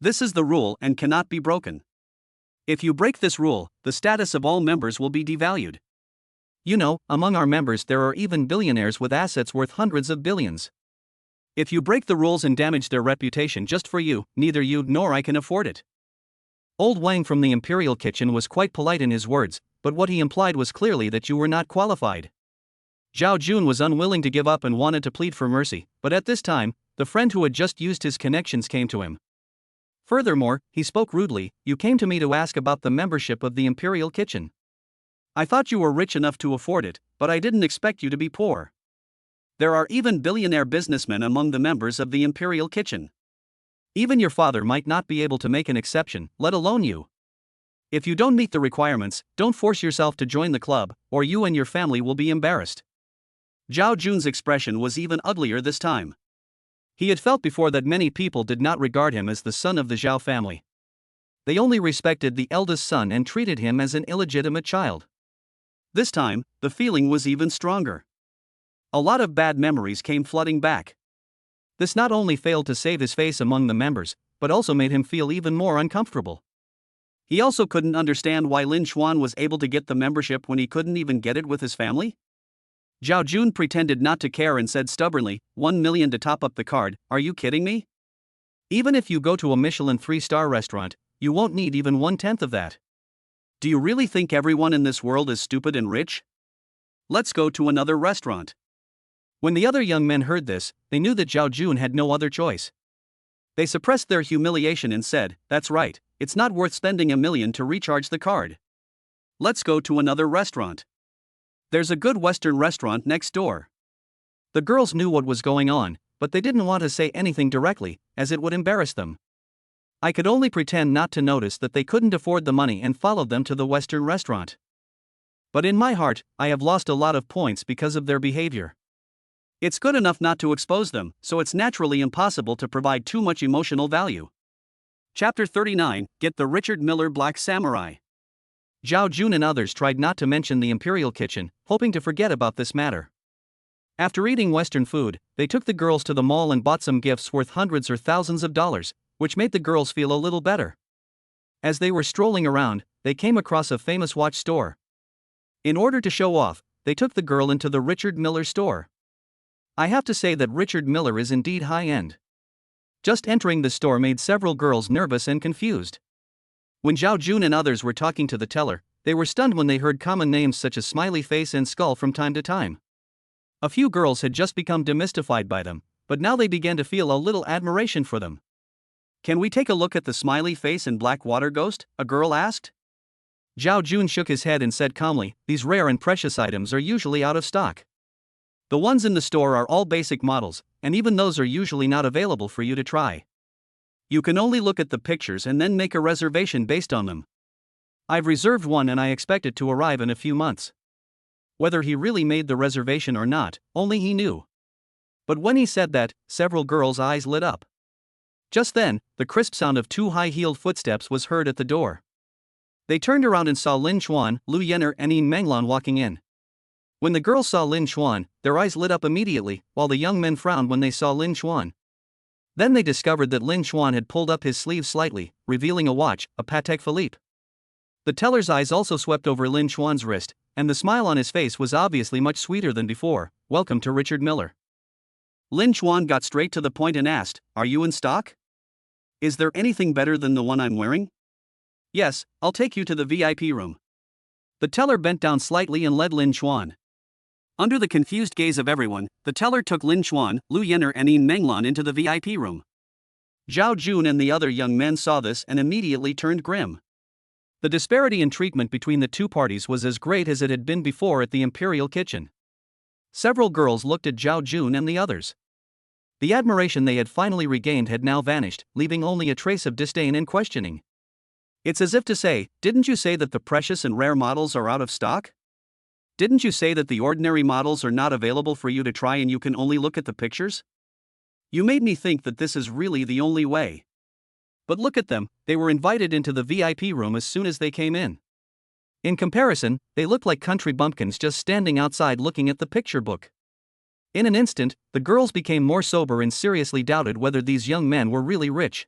This is the rule and cannot be broken. If you break this rule, the status of all members will be devalued. You know, among our members there are even billionaires with assets worth hundreds of billions. If you break the rules and damage their reputation just for you, neither you nor I can afford it." Old Wang from the Imperial Kitchen was quite polite in his words, but what he implied was clearly that you were not qualified. Zhao Jun was unwilling to give up and wanted to plead for mercy, but at this time, the friend who had just used his connections came to him. Furthermore, he spoke rudely, "You came to me to ask about the membership of the Imperial Kitchen. I thought you were rich enough to afford it, but I didn't expect you to be poor. There are even billionaire businessmen among the members of the Imperial Kitchen. Even your father might not be able to make an exception, let alone you. If you don't meet the requirements, don't force yourself to join the club, or you and your family will be embarrassed." Zhao Jun's expression was even uglier this time. He had felt before that many people did not regard him as the son of the Zhao family. They only respected the eldest son and treated him as an illegitimate child. This time, the feeling was even stronger. A lot of bad memories came flooding back. This not only failed to save his face among the members, but also made him feel even more uncomfortable. He also couldn't understand why Lin Xuan was able to get the membership when he couldn't even get it with his family. Zhao Jun pretended not to care and said stubbornly, 1 million to top up the card, are you kidding me? Even if you go to a Michelin 3-star restaurant, you won't need even 1/10 of that. Do you really think everyone in this world is stupid and rich? Let's go to another restaurant. When the other young men heard this, they knew that Zhao Jun had no other choice. They suppressed their humiliation and said, that's right, it's not worth spending 1 million to recharge the card. Let's go to another restaurant. There's a good Western restaurant next door. The girls knew what was going on, but they didn't want to say anything directly, as it would embarrass them. I could only pretend not to notice that they couldn't afford the money and followed them to the Western restaurant. But in my heart, I have lost a lot of points because of their behavior. It's good enough not to expose them, so it's naturally impossible to provide too much emotional value. Chapter 39, Get the Richard Miller Black Samurai. Zhao Jun and others tried not to mention the Imperial Kitchen, hoping to forget about this matter. After eating Western food, they took the girls to the mall and bought some gifts worth hundreds or thousands of dollars, which made the girls feel a little better. As they were strolling around, they came across a famous watch store. In order to show off, they took the girl into the Richard Miller store. I have to say that Richard Miller is indeed high-end. Just entering the store made several girls nervous and confused. When Zhao Jun and others were talking to the teller, they were stunned when they heard common names such as Smiley Face and Skull from time to time. A few girls had just become demystified by them, but now they began to feel a little admiration for them. Can we take a look at the Smiley Face and Black Water Ghost? A girl asked. Zhao Jun shook his head and said calmly, these rare and precious items are usually out of stock. The ones in the store are all basic models, and even those are usually not available for you to try. You can only look at the pictures and then make a reservation based on them. I've reserved one and I expect it to arrive in a few months. Whether he really made the reservation or not, only he knew. But when he said that, several girls' eyes lit up. Just then, the crisp sound of 2 high-heeled footsteps was heard at the door. They turned around and saw Lin Xuan, Lu Yenner and Yin Menglan walking in. When the girls saw Lin Xuan, their eyes lit up immediately, while the young men frowned when they saw Lin Xuan. Then they discovered that Lin Xuan had pulled up his sleeve slightly, revealing a watch, a Patek Philippe. The teller's eyes also swept over Lin Xuan's wrist, and the smile on his face was obviously much sweeter than before. Welcome to Richard Miller. Lin Xuan got straight to the point and asked, are you in stock? Is there anything better than the one I'm wearing? Yes, I'll take you to the VIP room. The teller bent down slightly and led Lin Xuan. Under the confused gaze of everyone, the teller took Lin Xuan, Lu Yenner and Yin Menglan into the VIP room. Zhao Jun and the other young men saw this and immediately turned grim. The disparity in treatment between the two parties was as great as it had been before at the Imperial Kitchen. Several girls looked at Zhao Jun and the others. The admiration they had finally regained had now vanished, leaving only a trace of disdain and questioning. It's as if to say, didn't you say that the precious and rare models are out of stock? Didn't you say that the ordinary models are not available for you to try and you can only look at the pictures? You made me think that this is really the only way. But look at them, they were invited into the VIP room as soon as they came in. In comparison, they looked like country bumpkins just standing outside looking at the picture book. In an instant, the girls became more sober and seriously doubted whether these young men were really rich.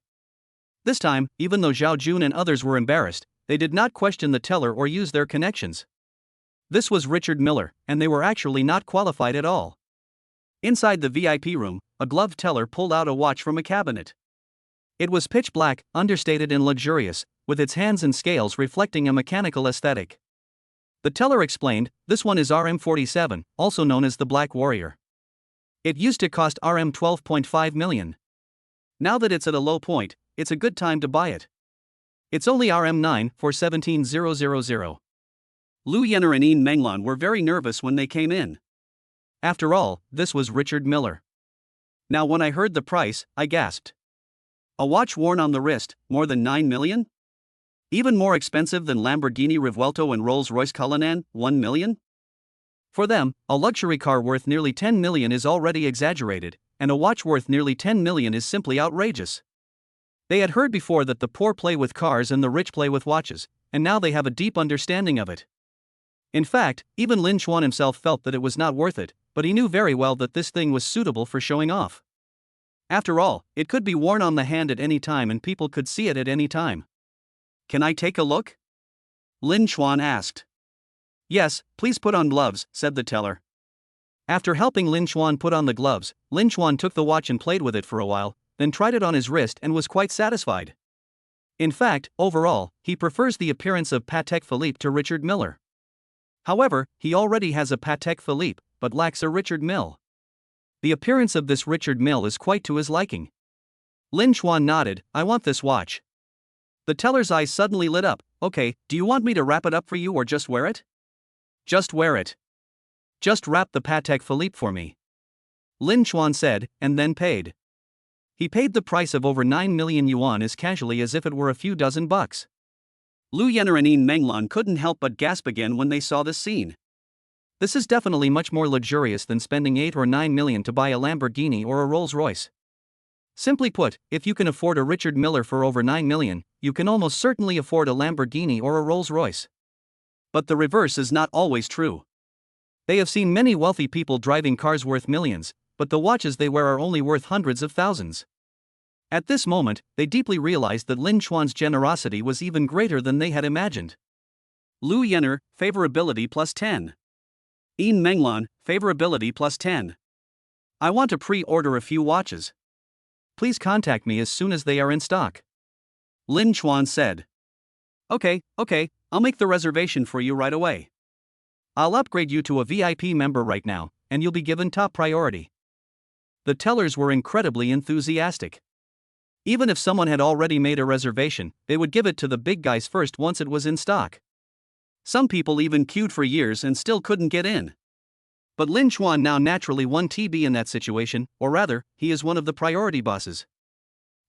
This time, even though Zhao Jun and others were embarrassed, they did not question the teller or use their connections. This was Richard Miller, and they were actually not qualified at all. Inside the VIP room, a gloved teller pulled out a watch from a cabinet. It was pitch black, understated and luxurious, with its hands and scales reflecting a mechanical aesthetic. The teller explained, this one is RM47, also known as the Black Warrior. It used to cost RM 12.5 million. Now that it's at a low point, it's a good time to buy it. It's only RM 9 for 17,000. Lu Yenner and Yin Menglan were very nervous when they came in. After all, this was Richard Miller. Now when I heard the price, I gasped. A watch worn on the wrist, more than 9 million? Even more expensive than Lamborghini Revuelto and Rolls-Royce Cullinan, 1 million? For them, a luxury car worth nearly 10 million is already exaggerated, and a watch worth nearly 10 million is simply outrageous. They had heard before that the poor play with cars and the rich play with watches, and now they have a deep understanding of it. In fact, even Lin Xuan himself felt that it was not worth it, but he knew very well that this thing was suitable for showing off. After all, it could be worn on the hand at any time and people could see it at any time. Can I take a look? Lin Chuan asked. Yes, please put on gloves, said the teller. After helping Lin Chuan put on the gloves, Lin Chuan took the watch and played with it for a while, then tried it on his wrist and was quite satisfied. In fact, overall, he prefers the appearance of Patek Philippe to Richard Miller. However, he already has a Patek Philippe, but lacks a Richard Mille. The appearance of this Richard Mille is quite to his liking. Lin Chuan nodded, I want this watch. The teller's eyes suddenly lit up. Okay, do you want me to wrap it up for you or just wear it? Just wear it. Just wrap the Patek Philippe for me. Lin Chuan said, and then paid. He paid the price of over 9 million yuan as casually as if it were a few dozen bucks. Lu Yenner and Yin Menglan couldn't help but gasp again when they saw this scene. This is definitely much more luxurious than spending 8 or 9 million to buy a Lamborghini or a Rolls-Royce. Simply put, if you can afford a Richard Miller for over 9 million, you can almost certainly afford a Lamborghini or a Rolls-Royce. But the reverse is not always true. They have seen many wealthy people driving cars worth millions, but the watches they wear are only worth hundreds of thousands. At this moment, they deeply realized that Lin Chuan's generosity was even greater than they had imagined. Lu Yenner, favorability plus 10. Yin Menglan, favorability plus 10. I want to pre-order a few watches. Please contact me as soon as they are in stock. Lin Chuan said. Okay, I'll make the reservation for you right away. I'll upgrade you to a VIP member right now, and you'll be given top priority. The tellers were incredibly enthusiastic. Even if someone had already made a reservation, they would give it to the big guys first once it was in stock. Some people even queued for years and still couldn't get in. But Lin Chuan now naturally won TB in that situation, or rather, he is one of the priority bosses.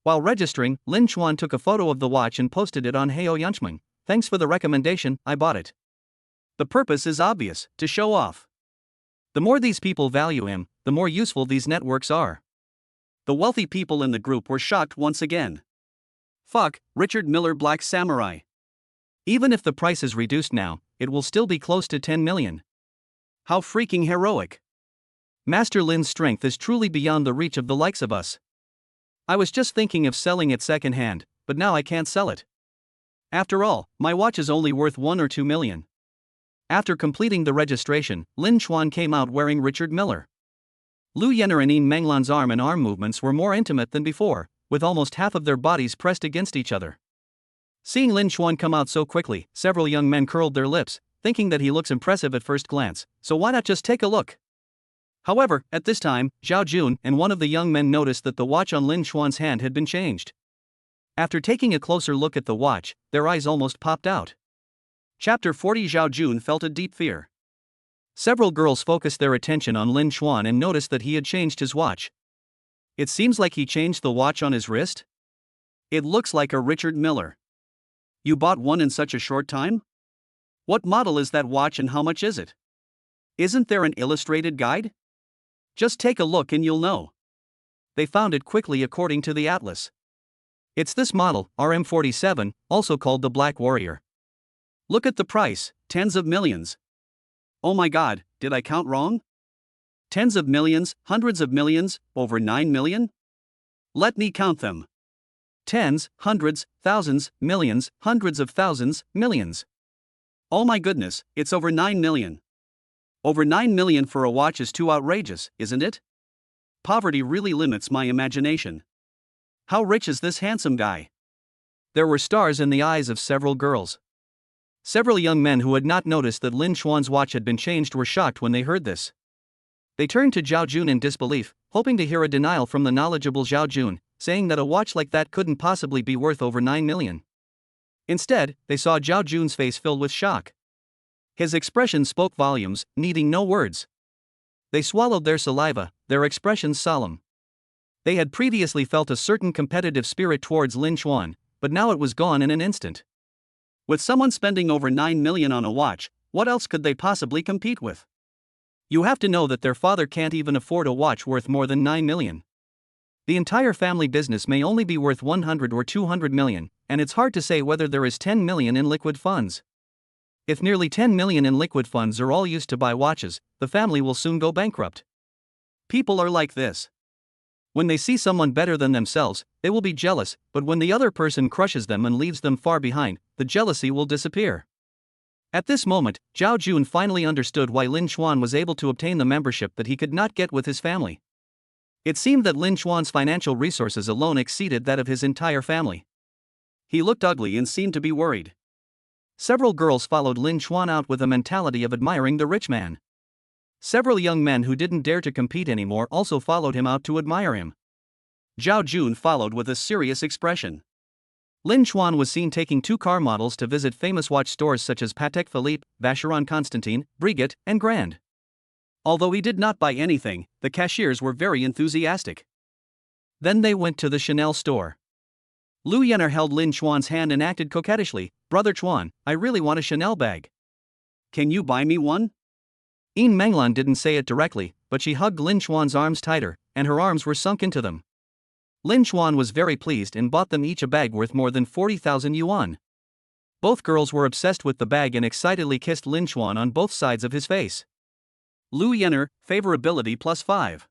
While registering, Lin Chuan took a photo of the watch and posted it on Heo Yunchmeng. Thanks for the recommendation, I bought it. The purpose is obvious, to show off. The more these people value him, the more useful these networks are. The wealthy people in the group were shocked once again. Fuck, Richard Miller Black Samurai. Even if the price is reduced now, it will still be close to 10 million. How freaking heroic. Master Lin's strength is truly beyond the reach of the likes of us. I was just thinking of selling it second hand, but now I can't sell it. After all, my watch is only worth 1 or 2 million. After completing the registration, Lin Chuan came out wearing Richard Miller. Lu Yenner and Yin Menglan's arm-in-arm movements were more intimate than before, with almost half of their bodies pressed against each other. Seeing Lin Chuan come out so quickly, several young men curled their lips, thinking that he looks impressive at first glance, so why not just take a look? However, at this time, Zhao Jun and one of the young men noticed that the watch on Lin Chuan's hand had been changed. After taking a closer look at the watch, their eyes almost popped out. Chapter 40. Zhao Jun felt a deep fear. Several girls focused their attention on Lin Chuan and noticed that he had changed his watch. It seems like he changed the watch on his wrist? It looks like a Richard Miller. You bought one in such a short time? What model is that watch and how much is it? Isn't there an illustrated guide? Just take a look and you'll know. They found it quickly according to the atlas. It's this model, RM47, also called the Black Warrior. Look at the price, tens of millions. Oh my god, did I count wrong? Tens of millions, hundreds of millions, over 9 million? Let me count them. Tens, hundreds, thousands, millions, hundreds of thousands, millions. Oh my goodness, it's over 9 million. Over 9 million for a watch is too outrageous, isn't it? Poverty really limits my imagination. How rich is this handsome guy? There were stars in the eyes of several girls. Several young men who had not noticed that Lin Chuan's watch had been changed were shocked when they heard this. They turned to Zhao Jun in disbelief, hoping to hear a denial from the knowledgeable Zhao Jun, saying that a watch like that couldn't possibly be worth over 9 million. Instead, they saw Zhao Jun's face filled with shock. His expression spoke volumes, needing no words. They swallowed their saliva, their expressions solemn. They had previously felt a certain competitive spirit towards Lin Chuan, but now it was gone in an instant. With someone spending over 9 million on a watch, what else could they possibly compete with? You have to know that their father can't even afford a watch worth more than 9 million. The entire family business may only be worth 100 or 200 million, and it's hard to say whether there is 10 million in liquid funds. If nearly 10 million in liquid funds are all used to buy watches, the family will soon go bankrupt. People are like this. When they see someone better than themselves, they will be jealous, but when the other person crushes them and leaves them far behind, the jealousy will disappear. At this moment, Zhao Jun finally understood why Lin Chuan was able to obtain the membership that he could not get with his family. It seemed that Lin Chuan's financial resources alone exceeded that of his entire family. He looked ugly and seemed to be worried. Several girls followed Lin Chuan out with a mentality of admiring the rich man. Several young men who didn't dare to compete anymore also followed him out to admire him. Zhao Jun followed with a serious expression. Lin Chuan was seen taking 2 car models to visit famous watch stores such as Patek Philippe, Vacheron Constantin, Breguet, and Grand. Although he did not buy anything, the cashiers were very enthusiastic. Then they went to the Chanel store. Lu Yener held Lin Chuan's hand and acted coquettishly. "Brother Chuan, I really want a Chanel bag. Can you buy me one?" Yin Menglan didn't say it directly, but she hugged Lin Chuan's arms tighter, and her arms were sunk into them. Lin Chuan was very pleased and bought them each a bag worth more than 40,000 yuan. Both girls were obsessed with the bag and excitedly kissed Lin Chuan on both sides of his face. Lu Yener, favorability +5.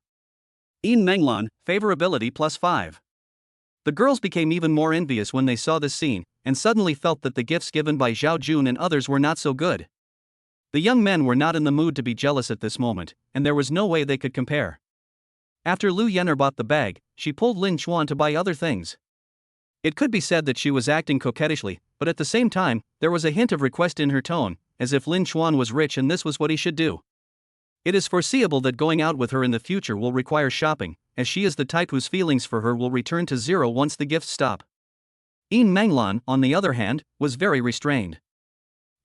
Yin Menglan, favorability +5. The girls became even more envious when they saw this scene, and suddenly felt that the gifts given by Zhao Jun and others were not so good. The young men were not in the mood to be jealous at this moment, and there was no way they could compare. After Lu Yener bought the bag, she pulled Lin Chuan to buy other things. It could be said that she was acting coquettishly, but at the same time, there was a hint of request in her tone, as if Lin Chuan was rich and this was what he should do. It is foreseeable that going out with her in the future will require shopping, as she is the type whose feelings for her will return to zero once the gifts stop. Yin Menglan, on the other hand, was very restrained.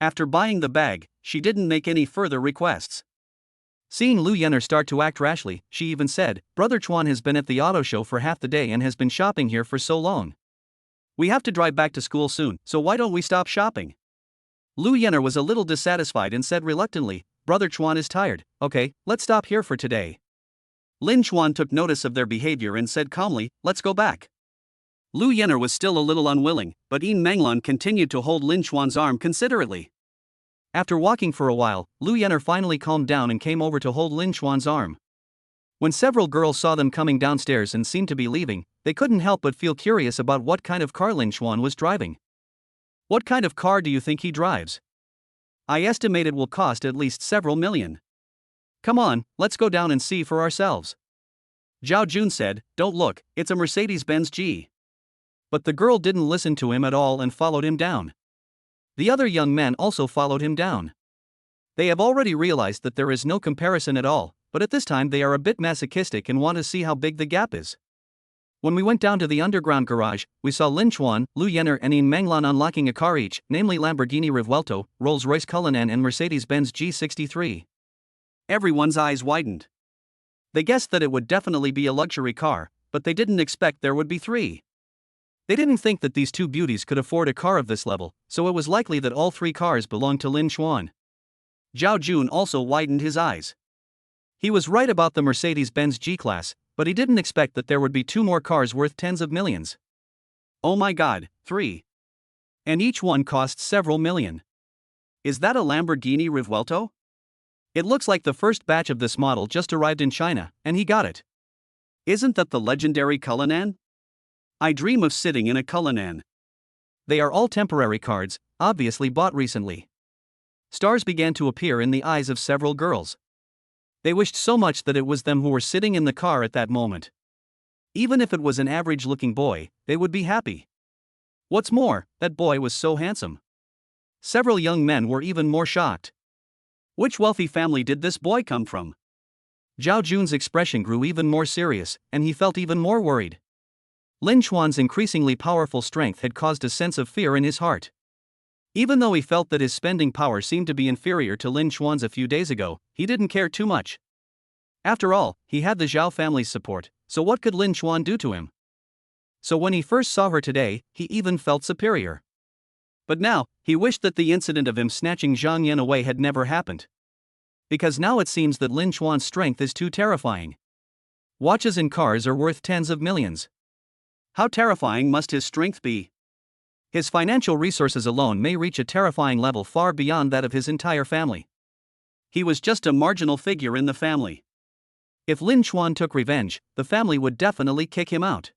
After buying the bag, she didn't make any further requests. Seeing Lu Yener start to act rashly, she even said, "Brother Chuan has been at the auto show for half the day and has been shopping here for so long. We have to drive back to school soon, so why don't we stop shopping?" Lu Yener was a little dissatisfied and said reluctantly, "Brother Chuan is tired. Okay, let's stop here for today." Lin Chuan took notice of their behavior and said calmly, "Let's go back." Lu Yener was still a little unwilling, but Yin Menglan continued to hold Lin Chuan's arm considerately. After walking for a while, Lu Yener finally calmed down and came over to hold Lin Chuan's arm. When several girls saw them coming downstairs and seemed to be leaving, they couldn't help but feel curious about what kind of car Lin Chuan was driving. "What kind of car do you think he drives? I estimate it will cost at least several million. Come on, let's go down and see for ourselves." Zhao Jun said, "Don't look, it's a Mercedes-Benz G." But the girl didn't listen to him at all and followed him down. The other young men also followed him down. They have already realized that there is no comparison at all, but at this time they are a bit masochistic and want to see how big the gap is. When we went down to the underground garage, we saw Lin Chuan, Lu Yener and Yin Menglan unlocking a car each, namely Lamborghini Revuelto, Rolls-Royce Cullinan and Mercedes-Benz G63. Everyone's eyes widened. They guessed that it would definitely be a luxury car, but they didn't expect there would be 3. They didn't think that these 2 beauties could afford a car of this level, so it was likely that all 3 cars belonged to Lin Chuan. Zhao Jun also widened his eyes. He was right about the Mercedes-Benz G-Class, but he didn't expect that there would be 2 more cars worth tens of millions. Oh my god, 3. And each one costs several million. Is that a Lamborghini Revuelto? It looks like the first batch of this model just arrived in China, and he got it. Isn't that the legendary Cullinan? I dream of sitting in a Cullinan. They are all temporary cards, obviously bought recently. Stars began to appear in the eyes of several girls. They wished so much that it was them who were sitting in the car at that moment. Even if it was an average-looking boy, they would be happy. What's more, that boy was so handsome. Several young men were even more shocked. Which wealthy family did this boy come from? Zhao Jun's expression grew even more serious, and he felt even more worried. Lin Chuan's increasingly powerful strength had caused a sense of fear in his heart. Even though he felt that his spending power seemed to be inferior to Lin Chuan's a few days ago, he didn't care too much. After all, he had the Zhao family's support, so what could Lin Chuan do to him? So when he first saw her today, he even felt superior. But now, he wished that the incident of him snatching Zhang Yan away had never happened. Because now it seems that Lin Chuan's strength is too terrifying. Watches and cars are worth tens of millions. How terrifying must his strength be? His financial resources alone may reach a terrifying level far beyond that of his entire family. He was just a marginal figure in the family. If Lin Chuan took revenge, the family would definitely kick him out.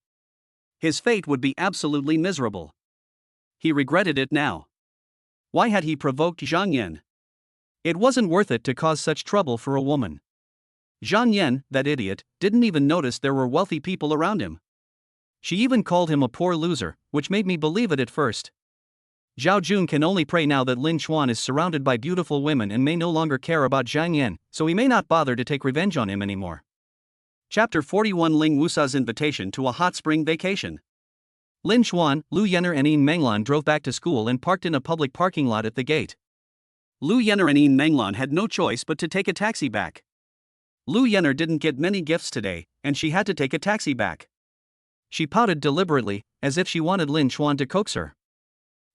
His fate would be absolutely miserable. He regretted it now. Why had he provoked Zhang Yan? It wasn't worth it to cause such trouble for a woman. Zhang Yan, that idiot, didn't even notice there were wealthy people around him. She even called him a poor loser, which made me believe it at first. Zhao Jun can only pray now that Lin Chuan is surrounded by beautiful women and may no longer care about Zhang Yan, so he may not bother to take revenge on him anymore. Chapter 41 Ling Wusa's invitation to a hot spring vacation. Lin Chuan, Lu Yenner and Yin Menglan drove back to school and parked in a public parking lot at the gate. Lu Yenner and Yin Menglan had no choice but to take a taxi back. Lu Yenner didn't get many gifts today, and she had to take a taxi back. She pouted deliberately, as if she wanted Lin Chuan to coax her.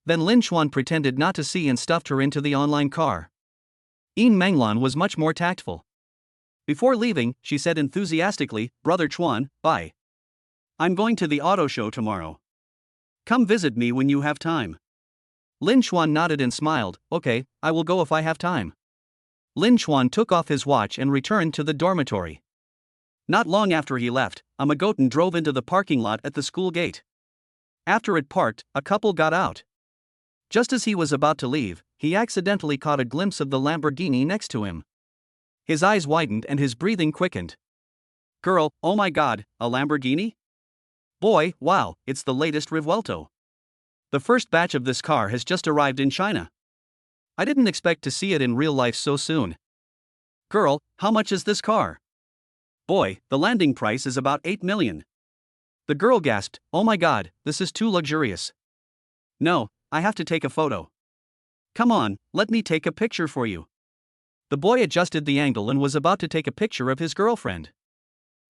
Then Lin Chuan pretended not to see and stuffed her into the online car. Yin Menglan was much more tactful. Before leaving, she said enthusiastically, "Brother Chuan, bye. I'm going to the auto show tomorrow. Come visit me when you have time." Lin Chuan nodded and smiled, "Okay, I will go if I have time." Lin Chuan took off his watch and returned to the dormitory. Not long after he left, a Magotan drove into the parking lot at the school gate. After it parked, a couple got out. Just as he was about to leave, he accidentally caught a glimpse of the Lamborghini next to him. His eyes widened and his breathing quickened. "Girl, oh my god, a Lamborghini? Boy, wow, it's the latest Rivuelto. The first batch of this car has just arrived in China. I didn't expect to see it in real life so soon. Girl, how much is this car? Boy, the landing price is about 8 million. The girl gasped, "Oh my god, this is too luxurious. No, I have to take a photo. Come on, let me take a picture for you." The boy adjusted the angle and was about to take a picture of his girlfriend.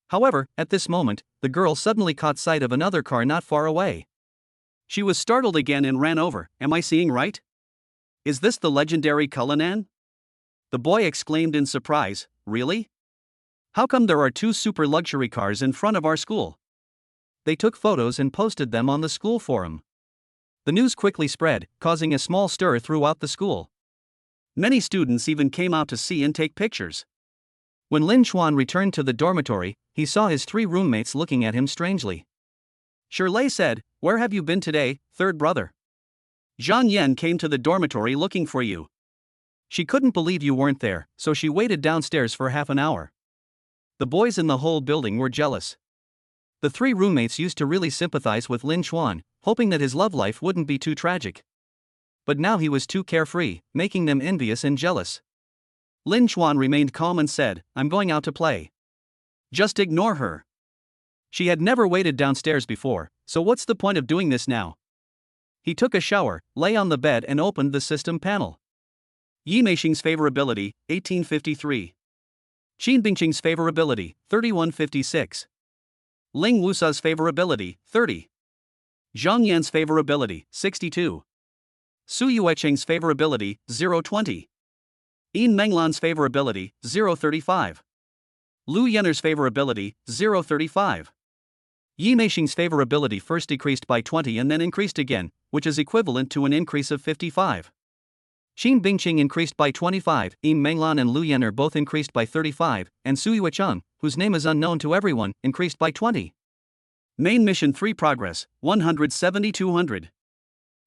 However, at this moment, the girl suddenly caught sight of another car not far away. She was startled again and ran over. "Am I seeing right? Is this the legendary Cullinan?" The boy exclaimed in surprise, "Really? How come there are two super luxury cars in front of our school?" They took photos and posted them on the school forum. The news quickly spread, causing a small stir throughout the school. Many students even came out to see and take pictures. When Lin Chuan returned to the dormitory, he saw his three roommates looking at him strangely. Shirley said, "Where have you been today, third brother? Zhang Yan came to the dormitory looking for you. She couldn't believe you weren't there, so she waited downstairs for half an hour." The boys in the whole building were jealous. The three roommates used to really sympathize with Lin Chuan, hoping that his love life wouldn't be too tragic. But now he was too carefree, making them envious and jealous. Lin Chuan remained calm and said, "I'm going out to play. Just ignore her." She had never waited downstairs before, so what's the point of doing this now? He took a shower, lay on the bed and opened the system panel. Yi Meishing's favorability, 1853. Qin Bingqing's favorability, 3156. Ling Wusa's favorability, 30. Zhang Yan's favorability, 62. Su Yuecheng's favorability, 020. Yin Menglan's favorability, 035. Lu Yenner's favorability, 035. Yi Meishing's favorability first decreased by 20 and then increased again, which is equivalent to an increase of 55. Qin Bingqing increased by 25, Yin Menglan and Lu Yenner both increased by 35, and Su Yuecheng, whose name is unknown to everyone, increased by 20. Main Mission 3 progress, 170-200.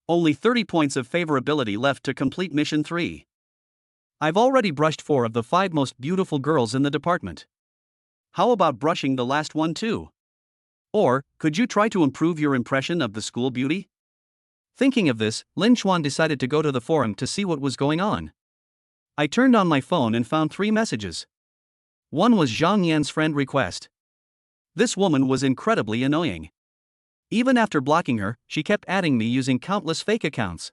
Only 30 points of favorability left to complete Mission 3. I've already brushed 4 of the 5 most beautiful girls in the department. How about brushing the last one too? Or, could you try to improve your impression of the school beauty? Thinking of this, Lin Chuan decided to go to the forum to see what was going on. I turned on my phone and found 3 messages. One was Zhang Yan's friend request. This woman was incredibly annoying. Even after blocking her, she kept adding me using countless fake accounts.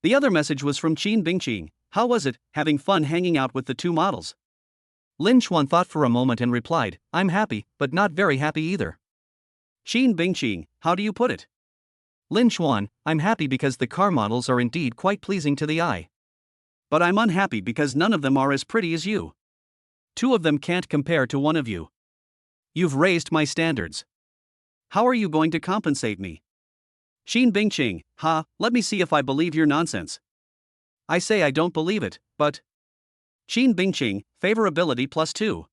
The other message was from Qin Bingqing. "How was it, having fun hanging out with the 2 models?" Lin Chuan thought for a moment and replied, "I'm happy, but not very happy either." Qin Bingqing, how do you put it? Lin Chuan, I'm happy because the car models are indeed quite pleasing to the eye. But I'm unhappy because none of them are as pretty as you. 2 of them can't compare to one of you. You've raised my standards. How are you going to compensate me? Qin Bingqing, let me see if I believe your nonsense. I say I don't believe it, but... Qin Bingqing, favorability +2.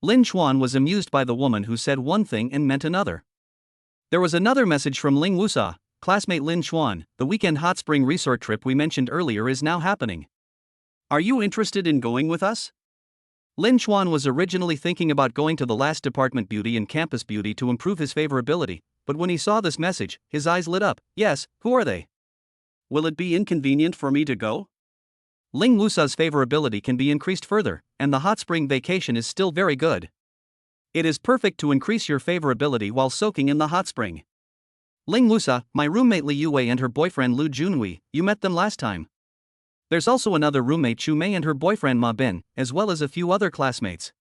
Lin Chuan was amused by the woman who said one thing and meant another. There was another message from Ling Wusa. Classmate Lin Chuan, the weekend hot spring resort trip we mentioned earlier is now happening. Are you interested in going with us? Lin Chuan was originally thinking about going to the last Department Beauty and Campus Beauty to improve his favorability, but when he saw this message, his eyes lit up. Yes, who are they? Will it be inconvenient for me to go? Ling Wusa's favorability can be increased further, and the hot spring vacation is still very good. It is perfect to increase your favorability while soaking in the hot spring. Ling Wusa, my roommate Li Yuwei and her boyfriend Lu Junhui, you met them last time. There's also another roommate Chu Mei and her boyfriend Ma Bin, as well as a few other classmates.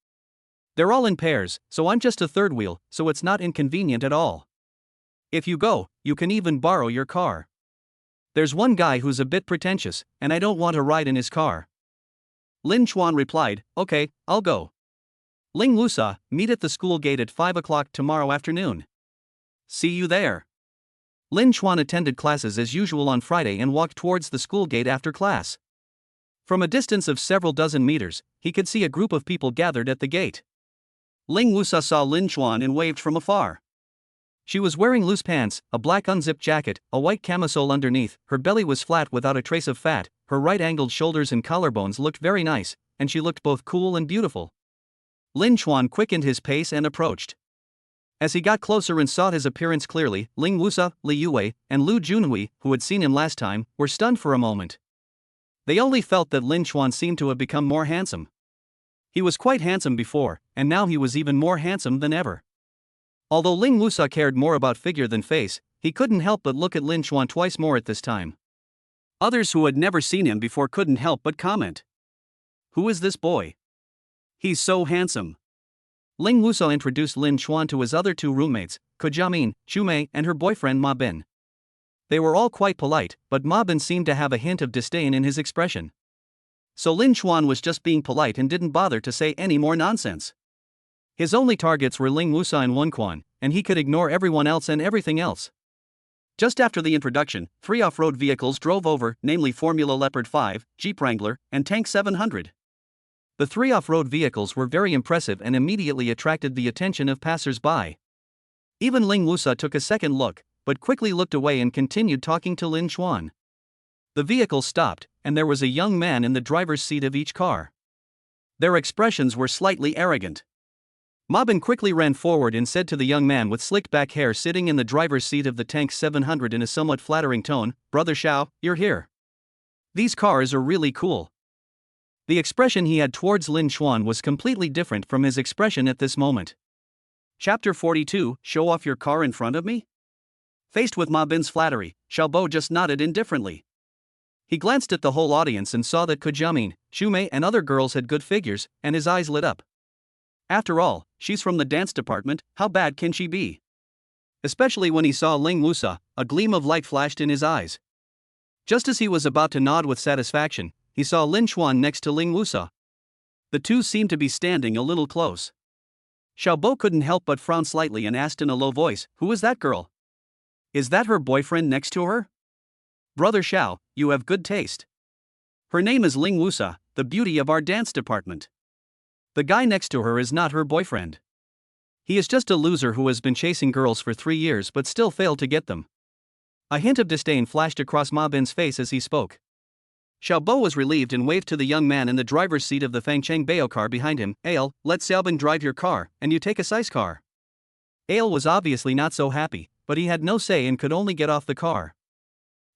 They're all in pairs, so I'm just a third wheel, so it's not inconvenient at all. If you go, you can even borrow your car. There's one guy who's a bit pretentious, and I don't want to ride in his car. Lin Chuan replied, okay, I'll go. Ling Wusa, meet at the school gate at 5 o'clock tomorrow afternoon. See you there. Lin Chuan attended classes as usual on Friday and walked towards the school gate after class. From a distance of several dozen meters, he could see a group of people gathered at the gate. Ling Wusa saw Lin Chuan and waved from afar. She was wearing loose pants, a black unzipped jacket, a white camisole underneath, her belly was flat without a trace of fat, her right-angled shoulders and collarbones looked very nice, and she looked both cool and beautiful. Lin Chuan quickened his pace and approached. As he got closer and saw his appearance clearly, Ling Wusa, Li Yuwei, and Lu Junhui, who had seen him last time, were stunned for a moment. They only felt that Lin Chuan seemed to have become more handsome. He was quite handsome before, and now he was even more handsome than ever. Although Ling Wusa cared more about figure than face, he couldn't help but look at Lin Chuan twice more at this time. Others who had never seen him before couldn't help but comment. Who is this boy? He's so handsome. Ling Wusa introduced Lin Chuan to his other two roommates, Jiamin, Chu Mei, and her boyfriend Ma Bin. They were all quite polite, but Ma Bin seemed to have a hint of disdain in his expression. So Lin Chuan was just being polite and didn't bother to say any more nonsense. His only targets were Ling Wusa and Wen Quan, and he could ignore everyone else and everything else. Just after the introduction, 3 off-road vehicles drove over, namely Formula Leopard 5, Jeep Wrangler, and Tank 700. The 3 off-road vehicles were very impressive and immediately attracted the attention of passers-by. Even Ling Wusa took a second look, but quickly looked away and continued talking to Lin Chuan. The vehicle stopped, and there was a young man in the driver's seat of each car. Their expressions were slightly arrogant. Ma Bin quickly ran forward and said to the young man with slicked back hair sitting in the driver's seat of the Tank 700 in a somewhat flattering tone, Brother Xiao, you're here. These cars are really cool. The expression he had towards Lin Chuan was completely different from his expression at this moment. Chapter 42, Show off your car in front of me? Faced with Ma Bin's flattery, Xiaobo just nodded indifferently. He glanced at the whole audience and saw that Jiamin, Chu Mei and other girls had good figures, and his eyes lit up. After all, she's from the dance department, how bad can she be? Especially when he saw Ling Wusa, a gleam of light flashed in his eyes. Just as he was about to nod with satisfaction, he saw Lin Chuan next to Ling Wusa. The two seemed to be standing a little close. Xiaobo couldn't help but frown slightly and asked in a low voice, who is that girl? Is that her boyfriend next to her? Brother Xiao, you have good taste. Her name is Ling Wusa, the beauty of our dance department. The guy next to her is not her boyfriend. He is just a loser who has been chasing girls for 3 years but still failed to get them. A hint of disdain flashed across Ma Bin's face as he spoke. Xiaobo was relieved and waved to the young man in the driver's seat of the Fangcheng Bayo car behind him. Ale, let Xiaobing drive your car, and you take a size car. Ale was obviously not so happy, but he had no say and could only get off the car.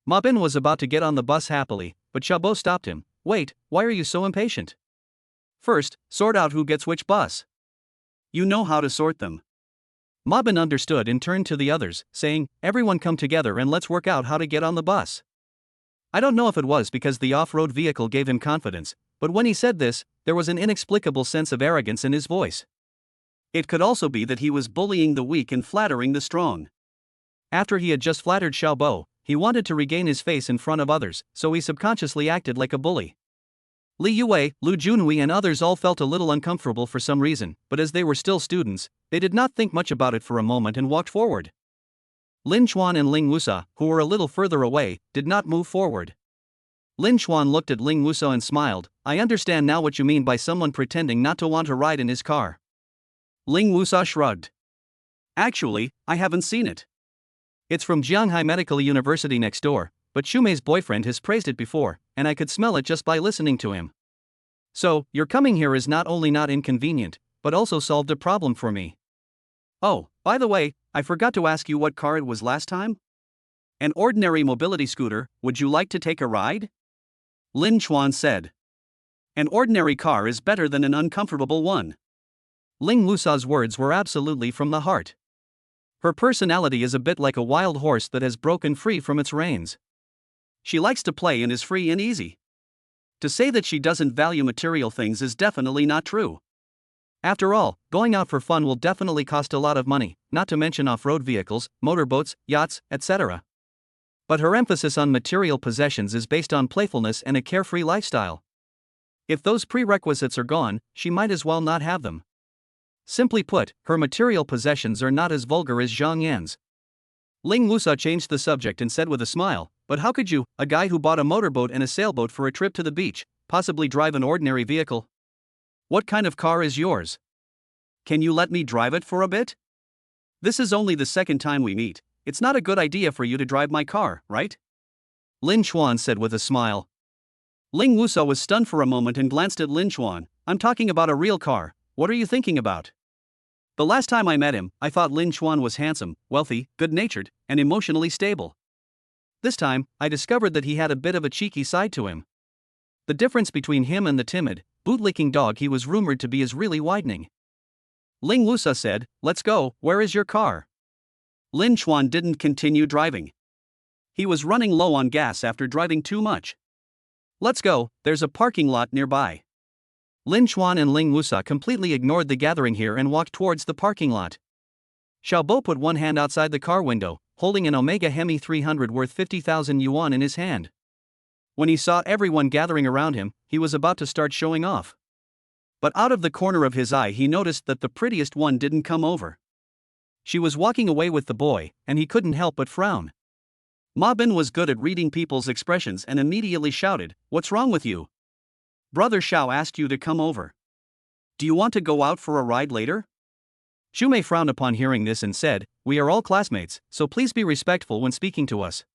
Ma Bin was about to get on the bus happily, but Xiaobo stopped him. Wait, why are you so impatient? First, sort out who gets which bus. You know how to sort them. Ma Bin understood and turned to the others, saying, everyone come together and let's work out how to get on the bus. I don't know if it was because the off-road vehicle gave him confidence, but when he said this, there was an inexplicable sense of arrogance in his voice. It could also be that he was bullying the weak and flattering the strong. After he had just flattered Xiaobo, he wanted to regain his face in front of others, so he subconsciously acted like a bully. Li Yuwei, Lu Junhui and others all felt a little uncomfortable for some reason, but as they were still students, they did not think much about it for a moment and walked forward. Lin Chuan and Ling Wusa, who were a little further away, did not move forward. Lin Chuan looked at Ling Wusa and smiled. I understand now what you mean by someone pretending not to want to ride in his car. Ling Wusa shrugged. Actually, I haven't seen it. It's from Jianghai Medical University next door, but Shumei's boyfriend has praised it before, and I could smell it just by listening to him. So, your coming here is not only not inconvenient, but also solved a problem for me. Oh, by the way, I forgot to ask you what car it was last time? An ordinary mobility scooter, would you like to take a ride? Lin Chuan said. An ordinary car is better than an uncomfortable one. Ling Wusa's words were absolutely from the heart. Her personality is a bit like a wild horse that has broken free from its reins. She likes to play and is free and easy. To say that she doesn't value material things is definitely not true. After all, going out for fun will definitely cost a lot of money, not to mention off-road vehicles, motorboats, yachts, etc. But her emphasis on material possessions is based on playfulness and a carefree lifestyle. If those prerequisites are gone, she might as well not have them. Simply put, her material possessions are not as vulgar as Zhang Yan's. Ling Wusa changed the subject and said with a smile, but how could you, a guy who bought a motorboat and a sailboat for a trip to the beach, possibly drive an ordinary vehicle? What kind of car is yours? Can you let me drive it for a bit? This is only the second time we meet. It's not a good idea for you to drive my car, right? Lin Chuan said with a smile. Ling Wusa was stunned for a moment and glanced at Lin Chuan. I'm talking about a real car. What are you thinking about? The last time I met him, I thought Lin Chuan was handsome, wealthy, good-natured, and emotionally stable. This time, I discovered that he had a bit of a cheeky side to him. The difference between him and the timid, bootlicking dog he was rumored to be is really widening. Ling Wusa said, "Let's go, where is your car?" Lin Chuan didn't continue driving. He was running low on gas after driving too much. "Let's go, there's a parking lot nearby." Lin Chuan and Ling Wusa completely ignored the gathering here and walked towards the parking lot. Xiaobo put one hand outside the car window, holding an Omega Hemi 300 worth 50,000 yuan in his hand. When he saw everyone gathering around him, he was about to start showing off. But out of the corner of his eye he noticed that the prettiest one didn't come over. She was walking away with the boy, and he couldn't help but frown. Ma Bin was good at reading people's expressions and immediately shouted, "What's wrong with you? Brother Xiao asked you to come over. Do you want to go out for a ride later?" Shumei frowned upon hearing this and said, "We are all classmates, so please be respectful when speaking to us."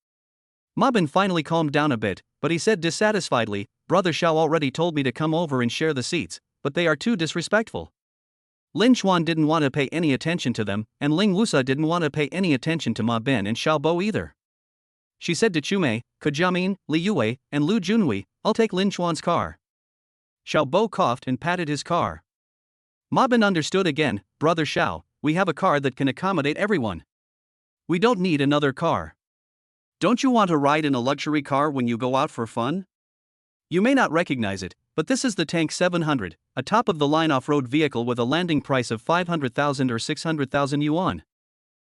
Ma Bin finally calmed down a bit, but he said dissatisfiedly, "Brother Xiao already told me to come over and share the seats, but they are too disrespectful." Lin Chuan didn't want to pay any attention to them, and Ling Wusa didn't want to pay any attention to Ma Bin and Xiaobo either. She said to Chumei, Jiamin, Li Yue, and Lu Junhui, "I'll take Lin Chuan's car." Xiaobo coughed and patted his car. Ma Bin understood again, "Brother Xiao, we have a car that can accommodate everyone. We don't need another car." "Don't you want to ride in a luxury car when you go out for fun?" You may not recognize it, but this is the Tank 700, a top-of-the-line off-road vehicle with a landing price of 500,000 or 600,000 yuan.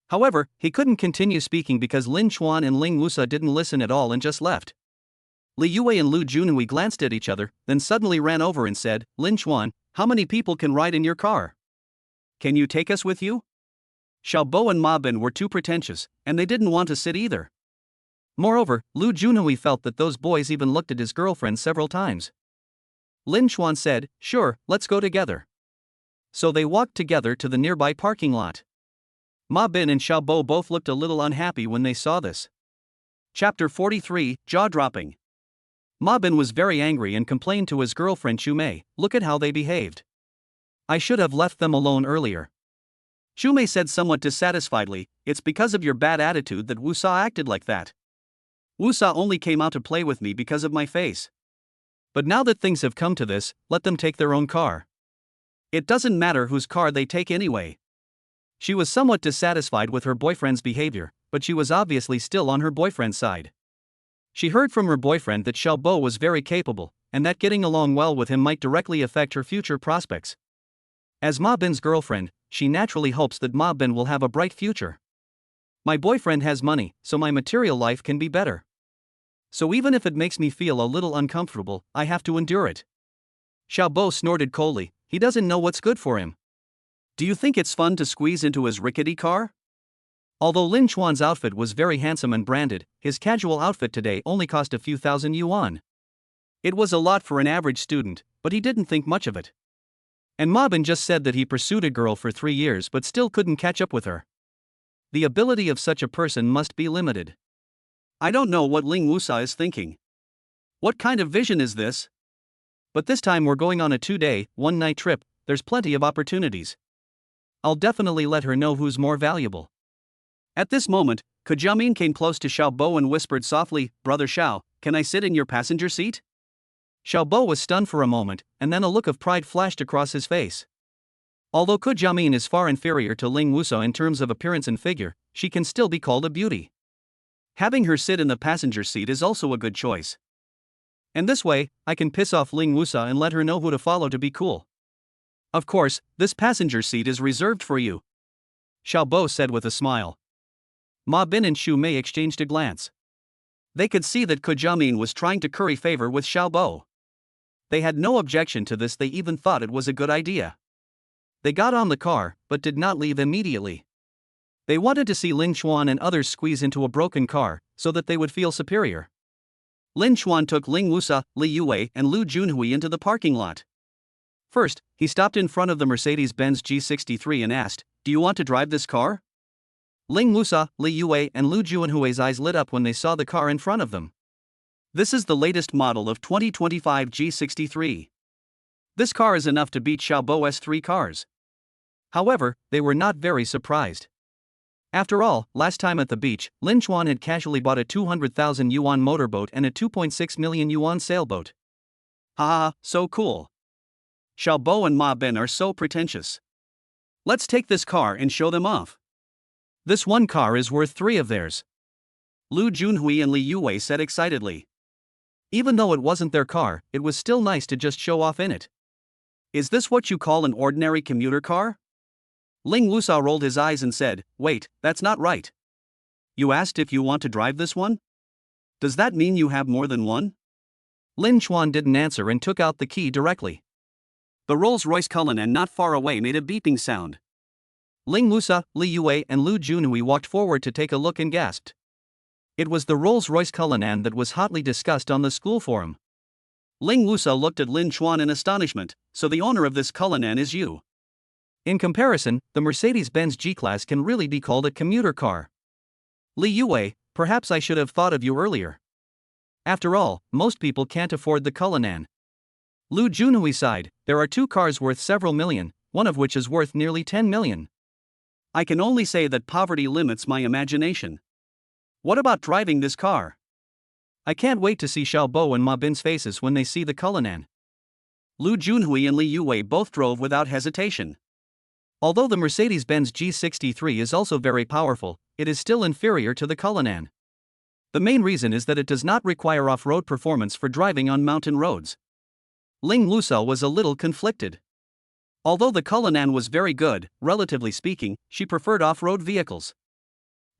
However, he couldn't continue speaking because Lin Chuan and Ling Wusa didn't listen at all and just left. Li Yue and Lu Junhui glanced at each other, then suddenly ran over and said, "Lin Chuan, how many people can ride in your car? Can you take us with you?" Xiaobo and Ma Bin were too pretentious, and they didn't want to sit either. Moreover, Lu Junhui felt that those boys even looked at his girlfriend several times. Lin Chuan said, "Sure, let's go together." So they walked together to the nearby parking lot. Ma Bin and Xiaobo both looked a little unhappy when they saw this. Chapter 43, Jaw-dropping. Ma Bin was very angry and complained to his girlfriend Shumei, "Look at how they behaved. I should have left them alone earlier." Shumei said somewhat dissatisfiedly, "It's because of your bad attitude that Wusa acted like that. Wusa only came out to play with me because of my face. But now that things have come to this, let them take their own car. It doesn't matter whose car they take anyway." She was somewhat dissatisfied with her boyfriend's behavior, but she was obviously still on her boyfriend's side. She heard from her boyfriend that Xiaobo was very capable, and that getting along well with him might directly affect her future prospects. As Ma Bin's girlfriend, she naturally hopes that Ma Bin will have a bright future. "My boyfriend has money, so my material life can be better. So even if it makes me feel a little uncomfortable, I have to endure it." Xiaobo snorted coldly, "He doesn't know what's good for him. Do you think it's fun to squeeze into his rickety car?" Although Lin Chuan's outfit was very handsome and branded, his casual outfit today only cost a few thousand yuan. It was a lot for an average student, but he didn't think much of it. And Ma Bin just said that he pursued a girl for 3 years but still couldn't catch up with her. The ability of such a person must be limited. I don't know what Ling Wusa is thinking. What kind of vision is this? But this time we're going on a 2-day, 1-night trip, there's plenty of opportunities. I'll definitely let her know who's more valuable. At this moment, Jiamin came close to Xiao Bo and whispered softly, Brother Xiao, can I sit in your passenger seat? Xiao Bo was stunned for a moment, and then a look of pride flashed across his face. Although Jiamin is far inferior to Ling Wusa in terms of appearance and figure, she can still be called a beauty. Having her sit in the passenger seat is also a good choice. And this way, I can piss off Ling Wusa and let her know who to follow to be cool. Of course, this passenger seat is reserved for you, Xiao Bo said with a smile. Ma Bin and Xu Mei exchanged a glance. They could see that Jiamin was trying to curry favor with Xiao Bo. They had no objection to this, they even thought it was a good idea. They got on the car, but did not leave immediately. They wanted to see Lin Chuan and others squeeze into a broken car, so that they would feel superior. Lin Chuan took Ling Wusa, Li Yue and Lu Junhui into the parking lot. First, he stopped in front of the Mercedes-Benz G63 and asked, Do you want to drive this car? Ling Wusa, Li Yue and Lu Junhui's eyes lit up when they saw the car in front of them. This is the latest model of 2025 G63. This car is enough to beat Xiao Bo's 3 cars. However, they were not very surprised. After all, last time at the beach, Lin Chuan had casually bought a 200,000 yuan motorboat and a 2.6 million yuan sailboat. Haha, so cool. Xiao Bo and Ma Bin are so pretentious. Let's take this car and show them off. This one car is worth 3 of theirs, Lu Junhui and Li Yue said excitedly. Even though it wasn't their car, it was still nice to just show off in it. Is this what you call an ordinary commuter car? Ling Wusa rolled his eyes and said, Wait, that's not right. You asked if you want to drive this one? Does that mean you have more than one? Lin Chuan didn't answer and took out the key directly. The Rolls-Royce Cullinan not far away made a beeping sound. Ling Wusa, Li Yue and Lu Junhui walked forward to take a look and gasped. It was the Rolls-Royce Cullinan that was hotly discussed on the school forum. Ling Wusa looked at Lin Chuan in astonishment, so the owner of this Cullinan is you. In comparison, the Mercedes-Benz G-Class can really be called a commuter car. Li Yue, perhaps I should have thought of you earlier. After all, most people can't afford the Cullinan. Lu Junhui sighed, there are 2 cars worth several million, one of which is worth nearly 10 million. I can only say that poverty limits my imagination. What about driving this car? I can't wait to see Xiao Bo and Ma Bin's faces when they see the Cullinan. Lu Junhui and Li Yue both drove without hesitation. Although the Mercedes-Benz G63 is also very powerful, it is still inferior to the Cullinan. The main reason is that it does not require off-road performance for driving on mountain roads. Ling Wusa was a little conflicted. Although the Cullinan was very good, relatively speaking, she preferred off-road vehicles.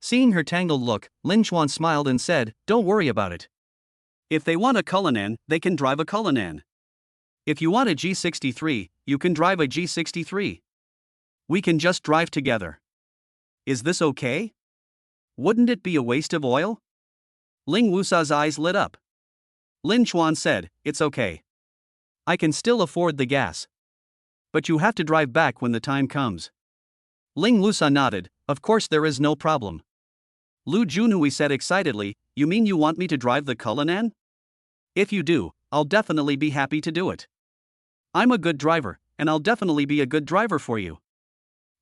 Seeing her tangled look, Lin Chuan smiled and said, Don't worry about it. If they want a Cullinan, they can drive a Cullinan. If you want a G63, you can drive a G63. We can just drive together. Is this okay? Wouldn't it be a waste of oil? Ling Wusa's eyes lit up. Lin Chuan said, It's okay. I can still afford the gas. But you have to drive back when the time comes. Ling Wusa nodded, Of course there is no problem. Lu Junhui said excitedly, You mean you want me to drive the Cullinan? If you do, I'll definitely be happy to do it. I'm a good driver, and I'll definitely be a good driver for you.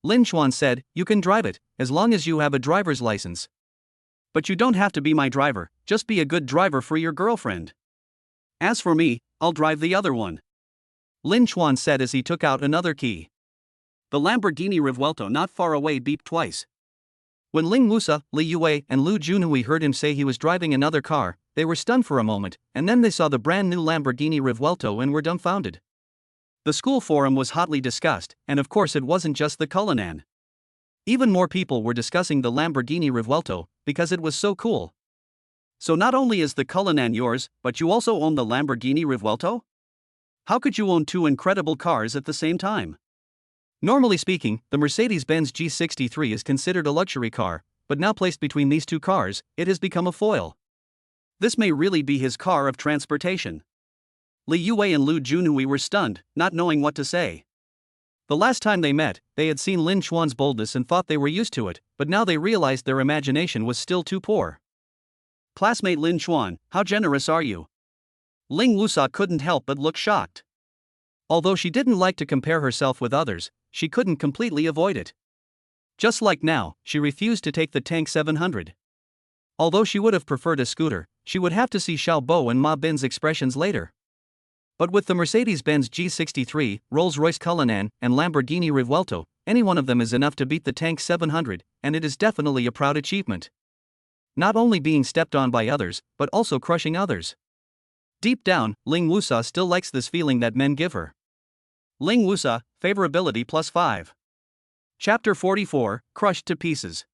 Lin Chuan said, You can drive it, as long as you have a driver's license. But you don't have to be my driver, just be a good driver for your girlfriend. As for me, I'll drive the other one. Lin Chuan said as he took out another key. The Lamborghini Revuelto not far away beeped twice. When Ling Wusa, Li Yue and Lu Junhui heard him say he was driving another car, they were stunned for a moment, and then they saw the brand new Lamborghini Revuelto and were dumbfounded. The school forum was hotly discussed, and of course it wasn't just the Cullinan. Even more people were discussing the Lamborghini Revuelto, because it was so cool. So not only is the Cullinan yours, but you also own the Lamborghini Revuelto? How could you own 2 incredible cars at the same time? Normally speaking, the Mercedes-Benz G63 is considered a luxury car, but now placed between these 2 cars, it has become a foil. This may really be his car of transportation. Li Yue and Lu Junhui were stunned, not knowing what to say. The last time they met, they had seen Lin Chuan's boldness and thought they were used to it, but now they realized their imagination was still too poor. Classmate Lin Chuan, how generous are you? Ling Wusa couldn't help but look shocked. Although she didn't like to compare herself with others, she couldn't completely avoid it. Just like now, she refused to take the Tank 700. Although she would have preferred a scooter, she would have to see Xiaobo and Ma Bin's expressions later. But with the Mercedes-Benz G63, Rolls-Royce Cullinan, and Lamborghini Revuelto, any one of them is enough to beat the Tank 700, and it is definitely a proud achievement. Not only being stepped on by others, but also crushing others. Deep down, Ling Wusa still likes this feeling that men give her. Ling Wusa, favorability +5. Chapter 44, Crushed to Pieces.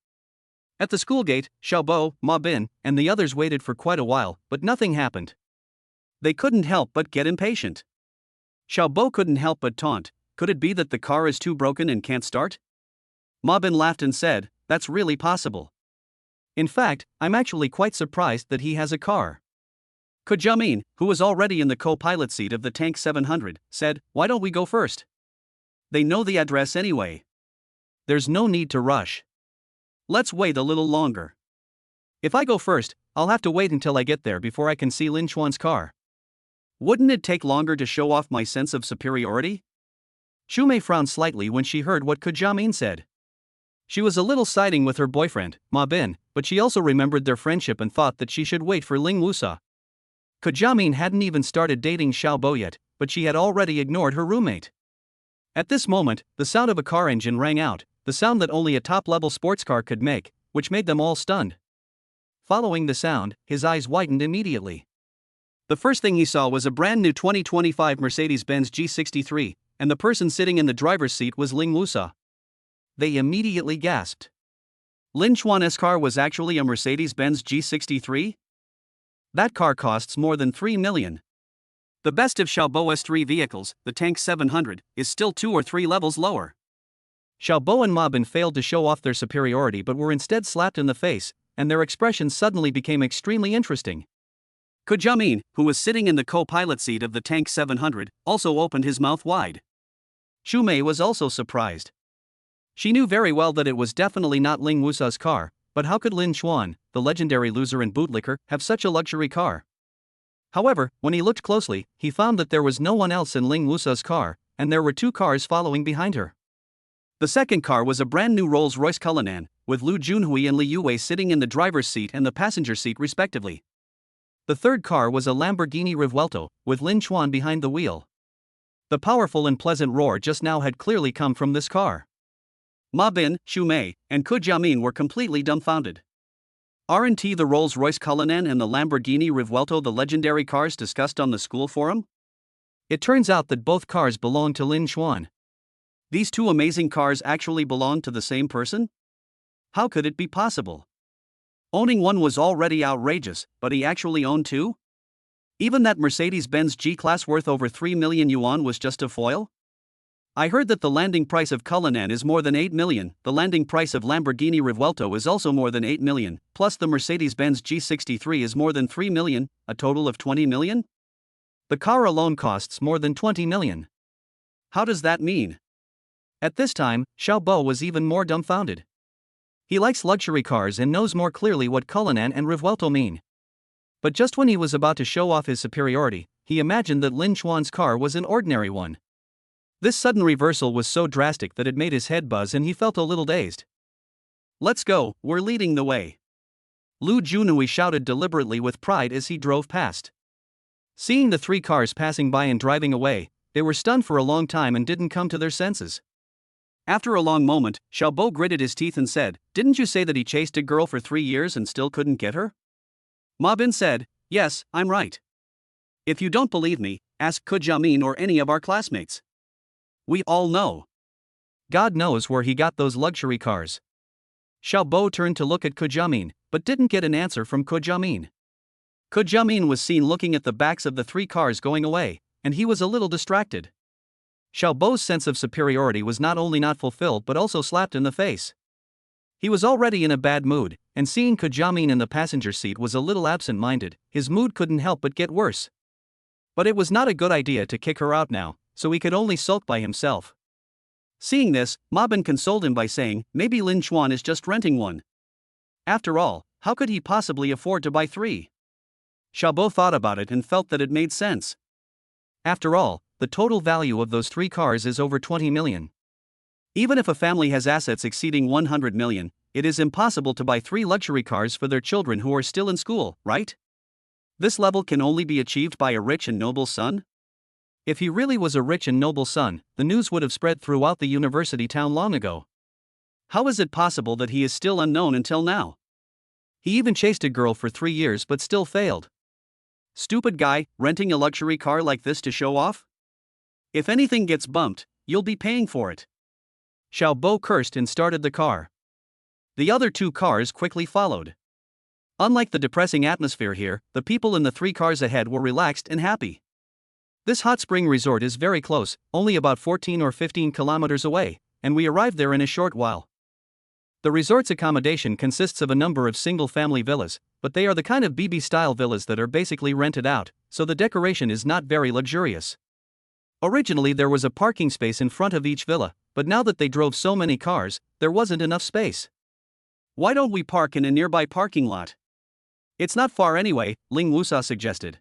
At the school gate, Xiaobo, Ma Bin, and the others waited for quite a while, but nothing happened. They couldn't help but get impatient. Xiaobo couldn't help but taunt, could it be that the car is too broken and can't start? Ma Bin laughed and said, that's really possible. In fact, I'm actually quite surprised that he has a car. Jiamin, who was already in the co-pilot seat of the Tank 700, said, why don't we go first? They know the address anyway. There's no need to rush. Let's wait a little longer. If I go first, I'll have to wait until I get there before I can see Lin Chuan's car. Wouldn't it take longer to show off my sense of superiority? Xu Mei frowned slightly when she heard what Jiamin said. She was a little siding with her boyfriend, Ma Bin, but she also remembered their friendship and thought that she should wait for Ling Wusa. Jiamin hadn't even started dating Xiaobo yet, but she had already ignored her roommate. At this moment, the sound of a car engine rang out, the sound that only a top-level sports car could make, which made them all stunned. Following the sound, his eyes widened immediately. The first thing he saw was a brand new 2025 Mercedes-Benz G63, and the person sitting in the driver's seat was Ling Wusa. They immediately gasped. Lin Chuan's car was actually a Mercedes-Benz G63? That car costs more than 3 million. The best of Xiaobo's 3 vehicles, the Tank 700, is still 2 or 3 levels lower. Xiaobo and Ma Bin failed to show off their superiority but were instead slapped in the face, and their expressions suddenly became extremely interesting. Jiamin, who was sitting in the co-pilot seat of the Tank 700, also opened his mouth wide. Xu Mei was also surprised. She knew very well that it was definitely not Ling Wusa's car, but how could Lin Chuan, the legendary loser and bootlicker, have such a luxury car? However, when he looked closely, he found that there was no one else in Ling Wusa's car, and there were 2 cars following behind her. The second car was a brand new Rolls-Royce Cullinan, with Lu Junhui and Li Yuwei sitting in the driver's seat and the passenger seat respectively. The third car was a Lamborghini Revuelto, with Lin Chuan behind the wheel. The powerful and pleasant roar just now had clearly come from this car. Ma Bin, Xu Mei, and Jiamin were completely dumbfounded. Aren't the Rolls-Royce Cullinan and the Lamborghini Revuelto the legendary cars discussed on the school forum? It turns out that both cars belong to Lin Chuan. These 2 amazing cars actually belong to the same person? How could it be possible? Owning one was already outrageous, but he actually owned 2? Even that Mercedes-Benz G-Class worth over 3 million yuan was just a foil? I heard that the landing price of Cullinan is more than 8 million, the landing price of Lamborghini Revuelto is also more than 8 million, plus the Mercedes-Benz G63 is more than 3 million, a total of 20 million? The car alone costs more than 20 million. How does that mean? At this time, Xiaobo was even more dumbfounded. He likes luxury cars and knows more clearly what Cullinan and Revuelto mean. But just when he was about to show off his superiority, he imagined that Lin Chuan's car was an ordinary one. This sudden reversal was so drastic that it made his head buzz and he felt a little dazed. Let's go, we're leading the way. Lu Junhui shouted deliberately with pride as he drove past. Seeing the 3 cars passing by and driving away, they were stunned for a long time and didn't come to their senses. After a long moment, Xiaobo gritted his teeth and said, didn't you say that he chased a girl for 3 years and still couldn't get her? Ma Bin said, yes, I'm right. If you don't believe me, ask Jiamin or any of our classmates. We all know. God knows where he got those luxury cars. Xiaobo turned to look at Jiamin, but didn't get an answer from Jiamin. Jiamin was seen looking at the backs of the 3 cars going away, and he was a little distracted. Xiaobo's sense of superiority was not only not fulfilled but also slapped in the face. He was already in a bad mood, and seeing Jiamin in the passenger seat was a little absent-minded, his mood couldn't help but get worse. But it was not a good idea to kick her out now, so he could only sulk by himself. Seeing this, Ma Ben consoled him by saying, maybe Lin Chuan is just renting one. After all, how could he possibly afford to buy 3? Xiaobo thought about it and felt that it made sense. After all, the total value of those 3 cars is over 20 million. Even if a family has assets exceeding 100 million, it is impossible to buy 3 luxury cars for their children who are still in school, right? This level can only be achieved by a rich and noble son? If he really was a rich and noble son, the news would have spread throughout the university town long ago. How is it possible that he is still unknown until now? He even chased a girl for 3 years but still failed. Stupid guy, renting a luxury car like this to show off? If anything gets bumped, you'll be paying for it. Xiaobo cursed and started the car. The other 2 cars quickly followed. Unlike the depressing atmosphere here, the people in the 3 cars ahead were relaxed and happy. This hot spring resort is very close, only about 14 or 15 kilometers away, and we arrived there in a short while. The resort's accommodation consists of a number of single-family villas, but they are the kind of BB-style villas that are basically rented out, so the decoration is not very luxurious. Originally there was a parking space in front of each villa, but now that they drove so many cars, there wasn't enough space. Why don't we park in a nearby parking lot? It's not far anyway, Ling Wusa suggested.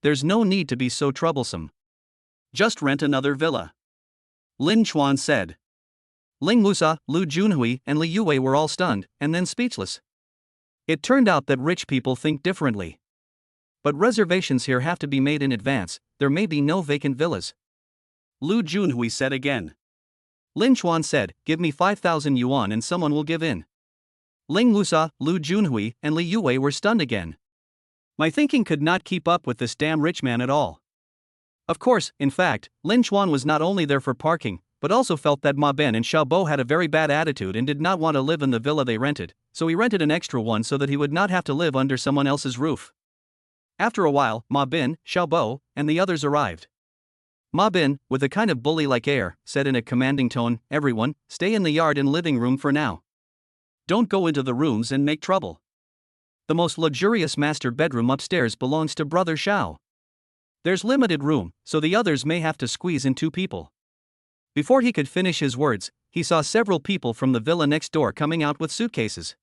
There's no need to be so troublesome. Just rent another villa, Lin Chuan said. Ling Wusa, Lu Junhui, and Li Yue were all stunned, and then speechless. It turned out that rich people think differently. But reservations here have to be made in advance, there may be no vacant villas. Lu Junhui said again. Lin Chuan said, give me 5,000 yuan and someone will give in. Ling Wusa, Lu Junhui, and Li Yue were stunned again. My thinking could not keep up with this damn rich man at all. Of course, in fact, Lin Chuan was not only there for parking, but also felt that Ma Ben and Xiaobo had a very bad attitude and did not want to live in the villa they rented, so he rented an extra one so that he would not have to live under someone else's roof. After a while, Ma Ben, Xiaobo, and the others arrived. Ma Ben, with a kind of bully-like air, said in a commanding tone, everyone, stay in the yard and living room for now. Don't go into the rooms and make trouble. The most luxurious master bedroom upstairs belongs to Brother Xiao. There's limited room, so the others may have to squeeze in 2 people. Before he could finish his words, he saw several people from the villa next door coming out with suitcases.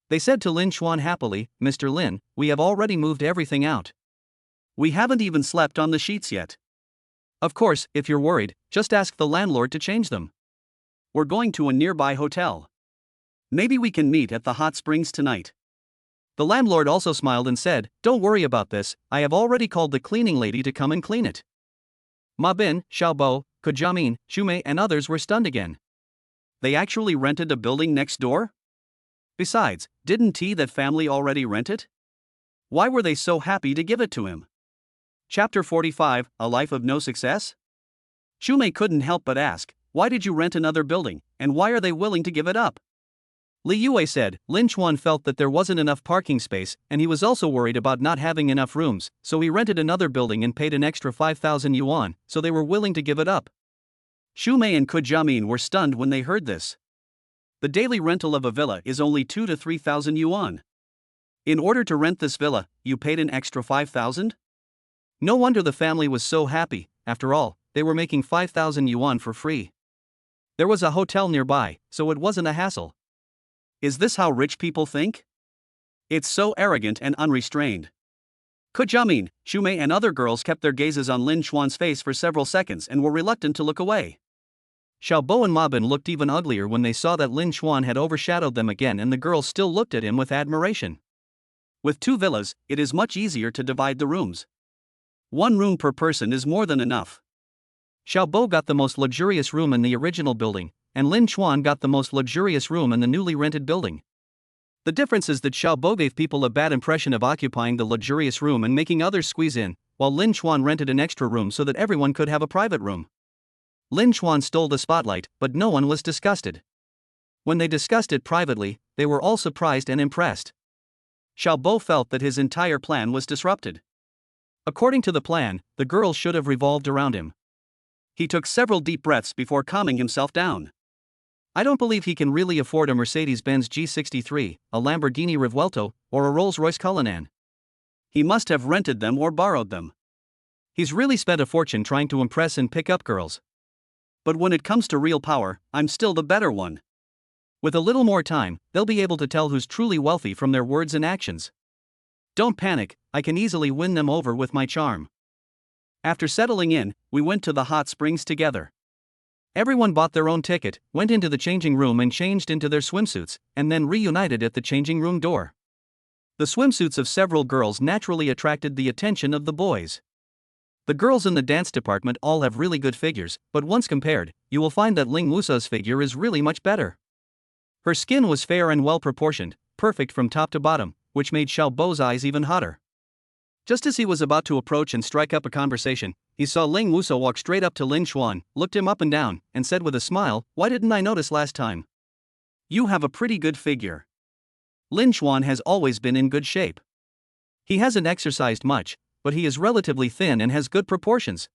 They said to Lin Chuan happily, Mr. Lin, we have already moved everything out. We haven't even slept on the sheets yet. Of course, if you're worried, just ask the landlord to change them. We're going to a nearby hotel. Maybe we can meet at the hot springs tonight. The landlord also smiled and said, don't worry about this, I have already called the cleaning lady to come and clean it. Ma Ben, Xiaobo, Kujamin, Shumei and others were stunned again. They actually rented a building next door? Besides, didn't that family already rent it? Why were they so happy to give it to him? Chapter 45, A Life of No Success? Shumei couldn't help but ask, why did you rent another building, and why are they willing to give it up? Li Yue said, Lin Chuan felt that there wasn't enough parking space, and he was also worried about not having enough rooms, so he rented another building and paid an extra 5,000 yuan, so they were willing to give it up. Shumei and Kujamin were stunned when they heard this. The daily rental of a villa is only 2,000 to 3,000 yuan. In order to rent this villa, you paid an extra 5,000? No wonder the family was so happy, after all, they were making 5,000 yuan for free. There was a hotel nearby, so it wasn't a hassle. Is this how rich people think? It's so arrogant and unrestrained. Kujamin, Shumei and other girls kept their gazes on Lin Chuan's face for several seconds and were reluctant to look away. Xiaobo and Ma Ben looked even uglier when they saw that Lin Chuan had overshadowed them again, and the girls still looked at him with admiration. With 2 villas, it is much easier to divide the rooms. 1 room per person is more than enough. Xiaobo got the most luxurious room in the original building, and Lin Chuan got the most luxurious room in the newly rented building. The difference is that Xiaobo gave people a bad impression of occupying the luxurious room and making others squeeze in, while Lin Chuan rented an extra room so that everyone could have a private room. Lin Chuan stole the spotlight, but no one was disgusted. When they discussed it privately, they were all surprised and impressed. Xiaobo felt that his entire plan was disrupted. According to the plan, the girls should have revolved around him. He took several deep breaths before calming himself down. I don't believe he can really afford a Mercedes-Benz G63, a Lamborghini Revuelto, or a Rolls-Royce Cullinan. He must have rented them or borrowed them. He's really spent a fortune trying to impress and pick up girls. But when it comes to real power, I'm still the better one. With a little more time, they'll be able to tell who's truly wealthy from their words and actions. Don't panic, I can easily win them over with my charm. After settling in, we went to the hot springs together. Everyone bought their own ticket, went into the changing room and changed into their swimsuits, and then reunited at the changing room door. The swimsuits of several girls naturally attracted the attention of the boys. The girls in the dance department all have really good figures, but once compared, you will find that Ling Wusa's figure is really much better. Her skin was fair and well proportioned, perfect from top to bottom, which made Xiaobo's eyes even hotter. Just as he was about to approach and strike up a conversation, he saw Ling Wusa walk straight up to Lin Xuan, looked him up and down, and said with a smile, "Why didn't I notice last time? You have a pretty good figure." Lin Xuan has always been in good shape. He hasn't exercised much, but he is relatively thin and has good proportions.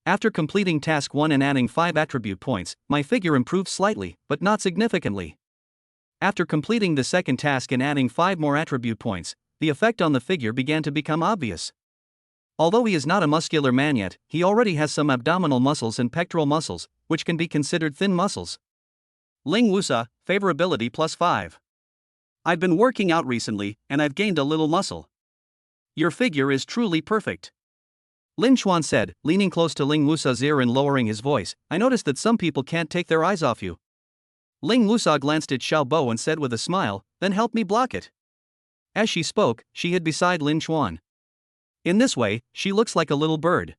After completing task 1 and adding 5 attribute points, my figure improved slightly, but not significantly. After completing the second task and adding 5 more attribute points, the effect on the figure began to become obvious. Although he is not a muscular man yet, he already has some abdominal muscles and pectoral muscles, which can be considered thin muscles. Ling Wusa, favorability +5. I've been working out recently, and I've gained a little muscle. Your figure is truly perfect. Lin Xuan said, leaning close to Ling Wusa's ear and lowering his voice, I noticed that some people can't take their eyes off you. Ling Wusa glanced at Xiaobo and said with a smile, then help me block it. As she spoke, she hid beside Lin Xuan. In this way, she looks like a little bird.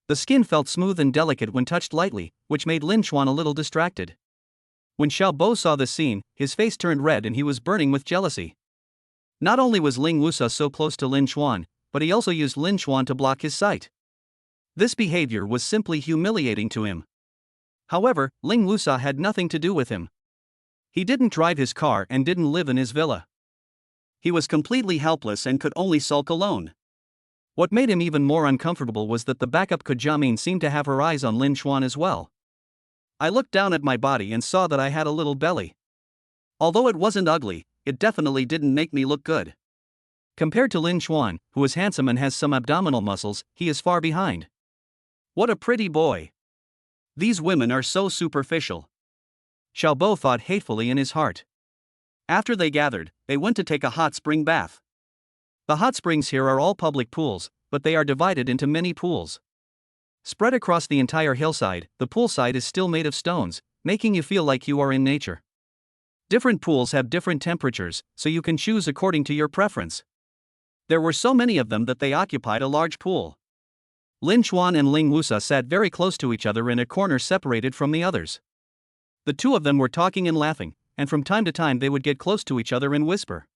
The skin felt smooth and delicate when touched lightly, which made Lin Xuan a little distracted. When Xiaobo saw this scene, his face turned red and he was burning with jealousy. Not only was Ling Wusa so close to Lin Xuan, but he also used Lin Xuan to block his sight. This behavior was simply humiliating to him. However, Ling Wusa had nothing to do with him. He didn't drive his car and didn't live in his villa. He was completely helpless and could only sulk alone. What made him even more uncomfortable was that the backup Kojamin seemed to have her eyes on Lin Xuan as well. I looked down at my body and saw that I had a little belly. Although it wasn't ugly, it definitely didn't make me look good. Compared to Lin Xuan, who is handsome and has some abdominal muscles, he is far behind. What a pretty boy. These women are so superficial. Xiaobo thought hatefully in his heart. After they gathered, they went to take a hot spring bath. The hot springs here are all public pools, but they are divided into many pools. Spread across the entire hillside, the poolside is still made of stones, making you feel like you are in nature. Different pools have different temperatures, so you can choose according to your preference. There were so many of them that they occupied a large pool. Lin Xuan and Ling Wusa sat very close to each other in a corner separated from the others. The two of them were talking and laughing, and from time to time they would get close to each other and whisper.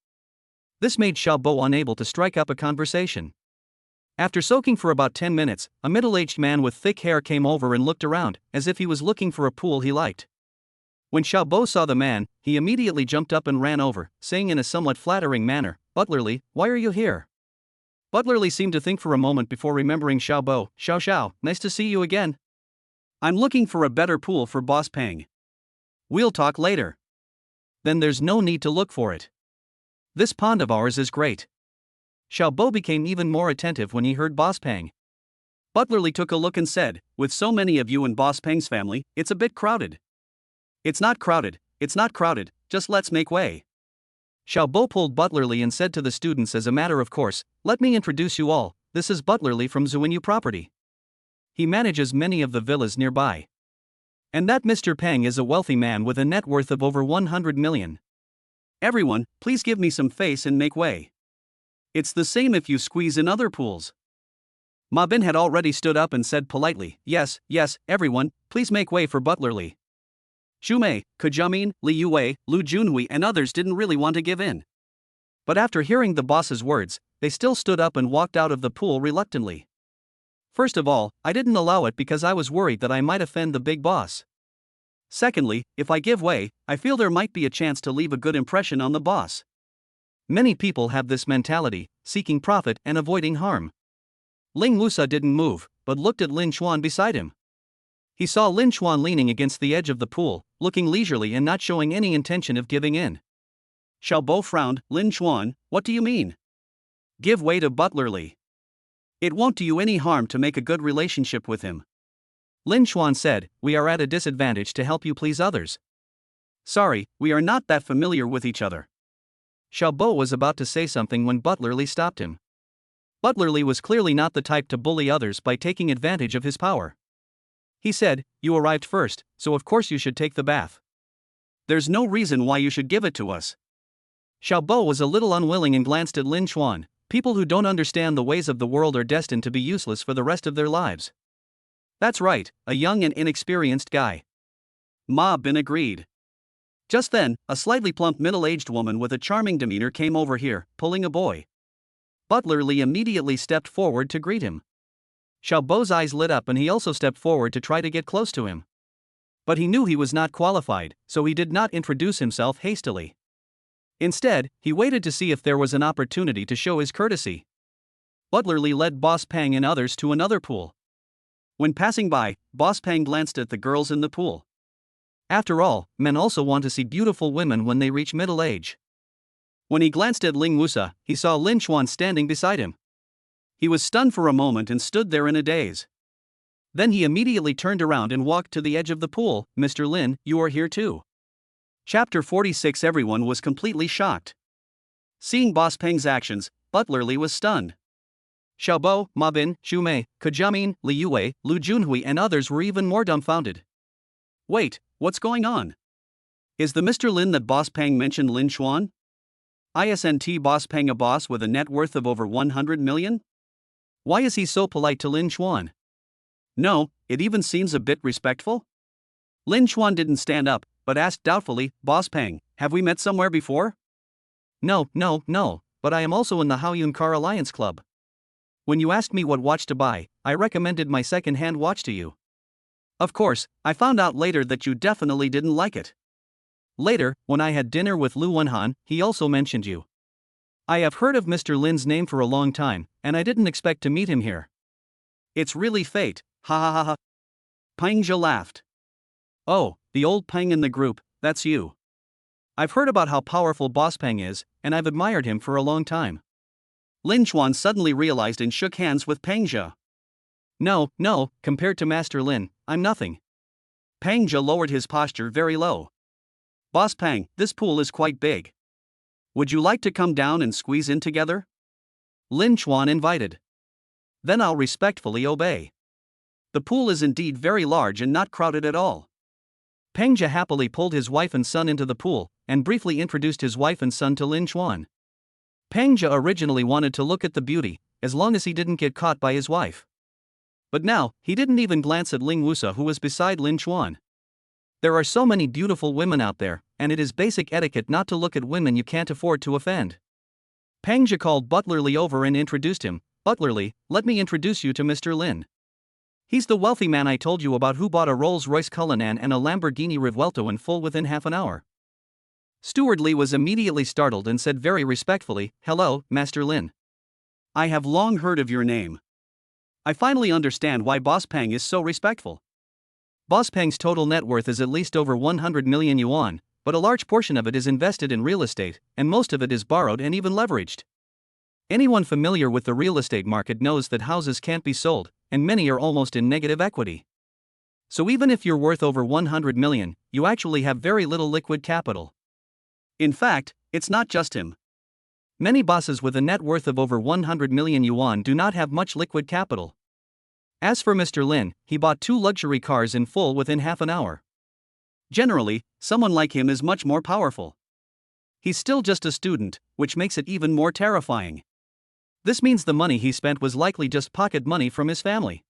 This made Xiaobo unable to strike up a conversation. After soaking for about 10 minutes, a middle-aged man with thick hair came over and looked around, as if he was looking for a pool he liked. When Xiaobo saw the man, he immediately jumped up and ran over, saying in a somewhat flattering manner, Butlerly, why are you here? Butlerly seemed to think for a moment before remembering Xiaobo. Xiao, nice to see you again. I'm looking for a better pool for Boss Peng. We'll talk later. Then there's no need to look for it. This pond of ours is great. Xiaobo became even more attentive when he heard Boss Peng. Butlerly took a look and said, with so many of you in Boss Peng's family, it's a bit crowded. It's not crowded, just let's make way. Xiaobo pulled Butlerly and said to the students as a matter of course, let me introduce you all, this is Butlerly from Zuinyu property. He manages many of the villas nearby. And that Mr. Peng is a wealthy man with a net worth of over 100 million. Everyone, please give me some face and make way. It's the same if you squeeze in other pools. Ma Bin had already stood up and said politely, yes, everyone, please make way for Butlerly. Xu Mei, Kojamin, Li Yue, Lu Junhui and others didn't really want to give in. But after hearing the boss's words, they still stood up and walked out of the pool reluctantly. First of all, I didn't allow it because I was worried that I might offend the big boss. Secondly, if I give way, I feel there might be a chance to leave a good impression on the boss. Many people have this mentality, seeking profit and avoiding harm. Ling Wusa didn't move, but looked at Lin Xuan beside him. He saw Lin Xuan leaning against the edge of the pool, looking leisurely and not showing any intention of giving in. Xiaobo frowned. Lin Xuan, what do you mean? Give way to Butlerly. It won't do you any harm to make a good relationship with him. Lin Xuan said, "We are at a disadvantage to help you please others." Sorry, we are not that familiar with each other. Xiao Bo was about to say something when Butler Li stopped him. Butler Li was clearly not the type to bully others by taking advantage of his power. He said, "You arrived first, so of course you should take the bath." There's no reason why you should give it to us. Xiao Bo was a little unwilling and glanced at Lin Xuan. People who don't understand the ways of the world are destined to be useless for the rest of their lives. That's right, a young and inexperienced guy. Ma Bin agreed. Just then, a slightly plump middle-aged woman with a charming demeanor came over here, pulling a boy. Butler Li immediately stepped forward to greet him. Xiao Bo's eyes lit up and he also stepped forward to try to get close to him. But he knew he was not qualified, so he did not introduce himself hastily. Instead, he waited to see if there was an opportunity to show his courtesy. Butler Li led Boss Pang and others to another pool. When passing by, Boss Pang glanced at the girls in the pool. After all, men also want to see beautiful women when they reach middle age. When he glanced at Ling Wusa, he saw Lin Xuan standing beside him. He was stunned for a moment and stood there in a daze. Then he immediately turned around and walked to the edge of the pool. "Mr. Lin, you are here too." Chapter 46. Everyone was completely shocked. Seeing Boss Peng's actions, Butler Li was stunned. Xiao Bo, Ma Bin, Xu Mei, Ke Jiamin, Li Yue, Lu Junhui and others were even more dumbfounded. Wait, what's going on? Is the Mr. Lin that Boss Peng mentioned Lin Xuan? Isn't Boss Peng a boss with a net worth of over 100 million? Why is he so polite to Lin Xuan? No, it even seems a bit respectful. Lin Xuan didn't stand up, but asked doubtfully, "Boss Peng, have we met somewhere before?" No, but I am also in the Haoyun Car Alliance Club. When you asked me what watch to buy, I recommended my second-hand watch to you. Of course, I found out later that you definitely didn't like it. Later, when I had dinner with Lu Wenhan, he also mentioned you. I have heard of Mr. Lin's name for a long time, and I didn't expect to meet him here. It's really fate, ha ha ha ha. Peng Zhe laughed. Oh, the old Peng in the group, that's you. I've heard about how powerful Boss Peng is, and I've admired him for a long time. Lin Xuan suddenly realized and shook hands with Peng Zhe. No, compared to Master Lin, I'm nothing. Peng Zhe lowered his posture very low. Boss Peng, this pool is quite big. Would you like to come down and squeeze in together? Lin Xuan invited. Then I'll respectfully obey. The pool is indeed very large and not crowded at all. Peng Zhe happily pulled his wife and son into the pool, and briefly introduced his wife and son to Lin Xuan. Peng Zhe originally wanted to look at the beauty, as long as he didn't get caught by his wife. But now, he didn't even glance at Ling Wusa who was beside Lin Xuan. There are so many beautiful women out there, and it is basic etiquette not to look at women you can't afford to offend. Peng Zhe called Butler Li over and introduced him. "Butler Li, let me introduce you to Mr. Lin. He's the wealthy man I told you about who bought a Rolls-Royce Cullinan and a Lamborghini Rivuelto in full within half an hour." Steward Li was immediately startled and said very respectfully, "Hello, Master Lin. I have long heard of your name. I finally understand why Boss Peng is so respectful." Boss Peng's total net worth is at least over 100 million yuan, but a large portion of it is invested in real estate, and most of it is borrowed and even leveraged. Anyone familiar with the real estate market knows that houses can't be sold, and many are almost in negative equity. So even if you're worth over 100 million, you actually have very little liquid capital. In fact, it's not just him. Many bosses with a net worth of over 100 million yuan do not have much liquid capital. As for Mr. Lin, he bought 2 luxury cars in full within half an hour. Generally, someone like him is much more powerful. He's still just a student, which makes it even more terrifying. This means the money he spent was likely just pocket money from his family.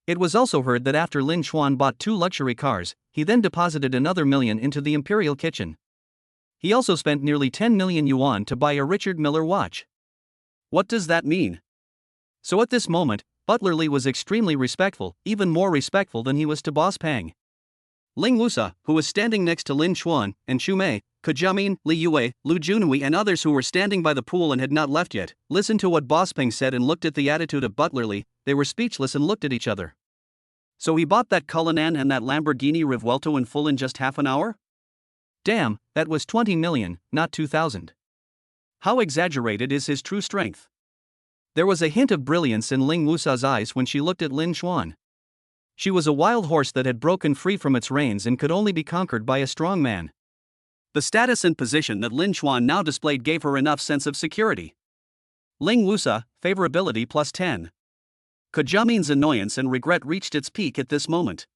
It was also heard that after Lin Xuan bought 2 luxury cars, he then deposited another million into the imperial kitchen. He also spent nearly 10 million yuan to buy a Richard Miller watch. What does that mean? So at this moment, Butler Li was extremely respectful, even more respectful than he was to Boss Peng. Ling Wusa, who was standing next to Lin Xuan, and Xu Mei, Ke Jiamin, Li Yue, Lu Junhui and others who were standing by the pool and had not left yet, listened to what Boss Peng said and looked at the attitude of Butler Li. They were speechless and looked at each other. So he bought that Cullinan and that Lamborghini Rivuelto in full in just half an hour? Damn, that was 20 million, not 2,000. How exaggerated is his true strength? There was a hint of brilliance in Ling Wusa's eyes when she looked at Lin Xuan. She was a wild horse that had broken free from its reins and could only be conquered by a strong man. The status and position that Lin Chuan now displayed gave her enough sense of security. Ling Wusa, favorability +10. Kojamin's annoyance and regret reached its peak at this moment.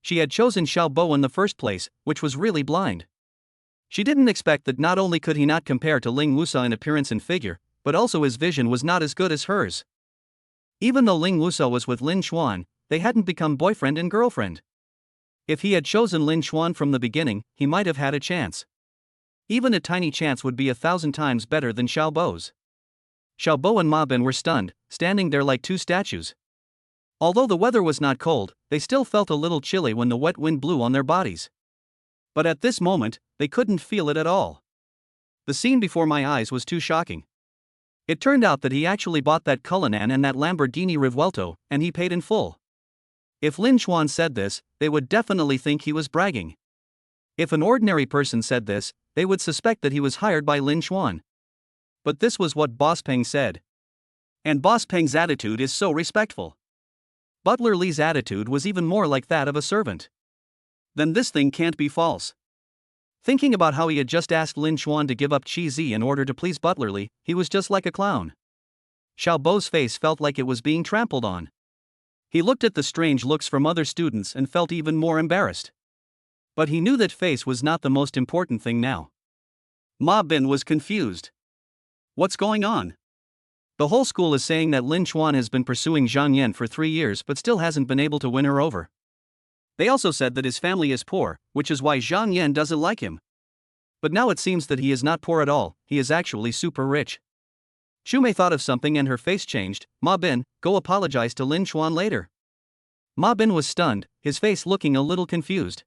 She had chosen Xiao Bo in the first place, which was really blind. She didn't expect that not only could he not compare to Ling Wusa in appearance and figure, but also his vision was not as good as hers. Even though Ling Wusa was with Lin Chuan, they hadn't become boyfriend and girlfriend. If he had chosen Lin Chuan from the beginning, he might have had a chance. Even a tiny chance would be 1,000 times better than Xiao Bo's. Xiao Bo and Ma Bin were stunned, standing there like two statues. Although the weather was not cold, they still felt a little chilly when the wet wind blew on their bodies. But at this moment, they couldn't feel it at all. The scene before my eyes was too shocking. It turned out that he actually bought that Cullinan and that Lamborghini Revuelto, and he paid in full. If Lin Chuan said this, they would definitely think he was bragging. If an ordinary person said this, they would suspect that he was hired by Lin Chuan. But this was what Boss Peng said. And Boss Peng's attitude is so respectful. Butler Li's attitude was even more like that of a servant. Then this thing can't be false. Thinking about how he had just asked Lin Chuan to give up Chi Zi in order to please Butler Li, he was just like a clown. Xiao Bo's face felt like it was being trampled on. He looked at the strange looks from other students and felt even more embarrassed. But he knew that face was not the most important thing now. Ma Bin was confused. What's going on? The whole school is saying that Lin Chuan has been pursuing Zhang Yan for 3 years but still hasn't been able to win her over. They also said that his family is poor, which is why Zhang Yan doesn't like him. But now it seems that he is not poor at all, he is actually super rich. Shumei thought of something and her face changed. Ma Bin, go apologize to Lin Chuan later. Ma Bin was stunned, his face looking a little confused.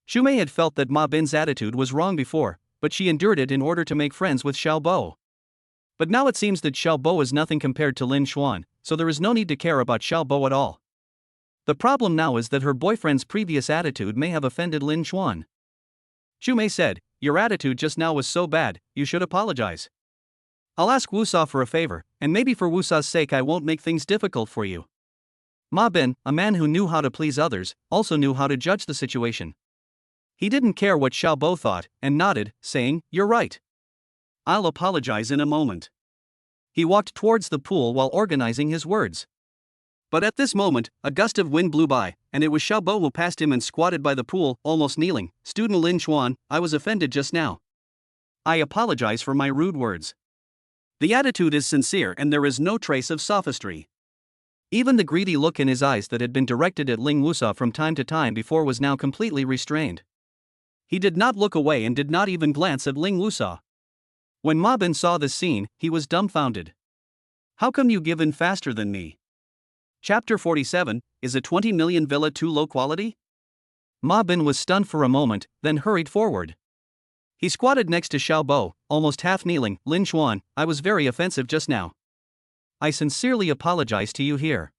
Shumei had felt that Ma Bin's attitude was wrong before, but she endured it in order to make friends with Xiao Bo. But now it seems that Xiao Bo is nothing compared to Lin Chuan, so there is no need to care about Xiao Bo at all. The problem now is that her boyfriend's previous attitude may have offended Lin Chuan. Shumei said, your attitude just now was so bad, you should apologize. I'll ask Wusa for a favor, and maybe for Wusa's sake I won't make things difficult for you. Ma Bin, a man who knew how to please others, also knew how to judge the situation. He didn't care what Xiao Bo thought, and nodded, saying, you're right. I'll apologize in a moment. He walked towards the pool while organizing his words. But at this moment, a gust of wind blew by, and it was Xiao Bo who passed him and squatted by the pool, almost kneeling. Student Lin Chuan, I was offended just now. I apologize for my rude words. The attitude is sincere and there is no trace of sophistry. Even the greedy look in his eyes that had been directed at Ling Wusa from time to time before was now completely restrained. He did not look away and did not even glance at Ling Wusa. When Ma Bin saw this scene, he was dumbfounded. How come you give in faster than me? Chapter 47, is a 20 million villa too low quality? Ma Bin was stunned for a moment, then hurried forward. He squatted next to Xiao Bo, almost half kneeling. Lin Chuan, I was very offensive just now. I sincerely apologize to you here.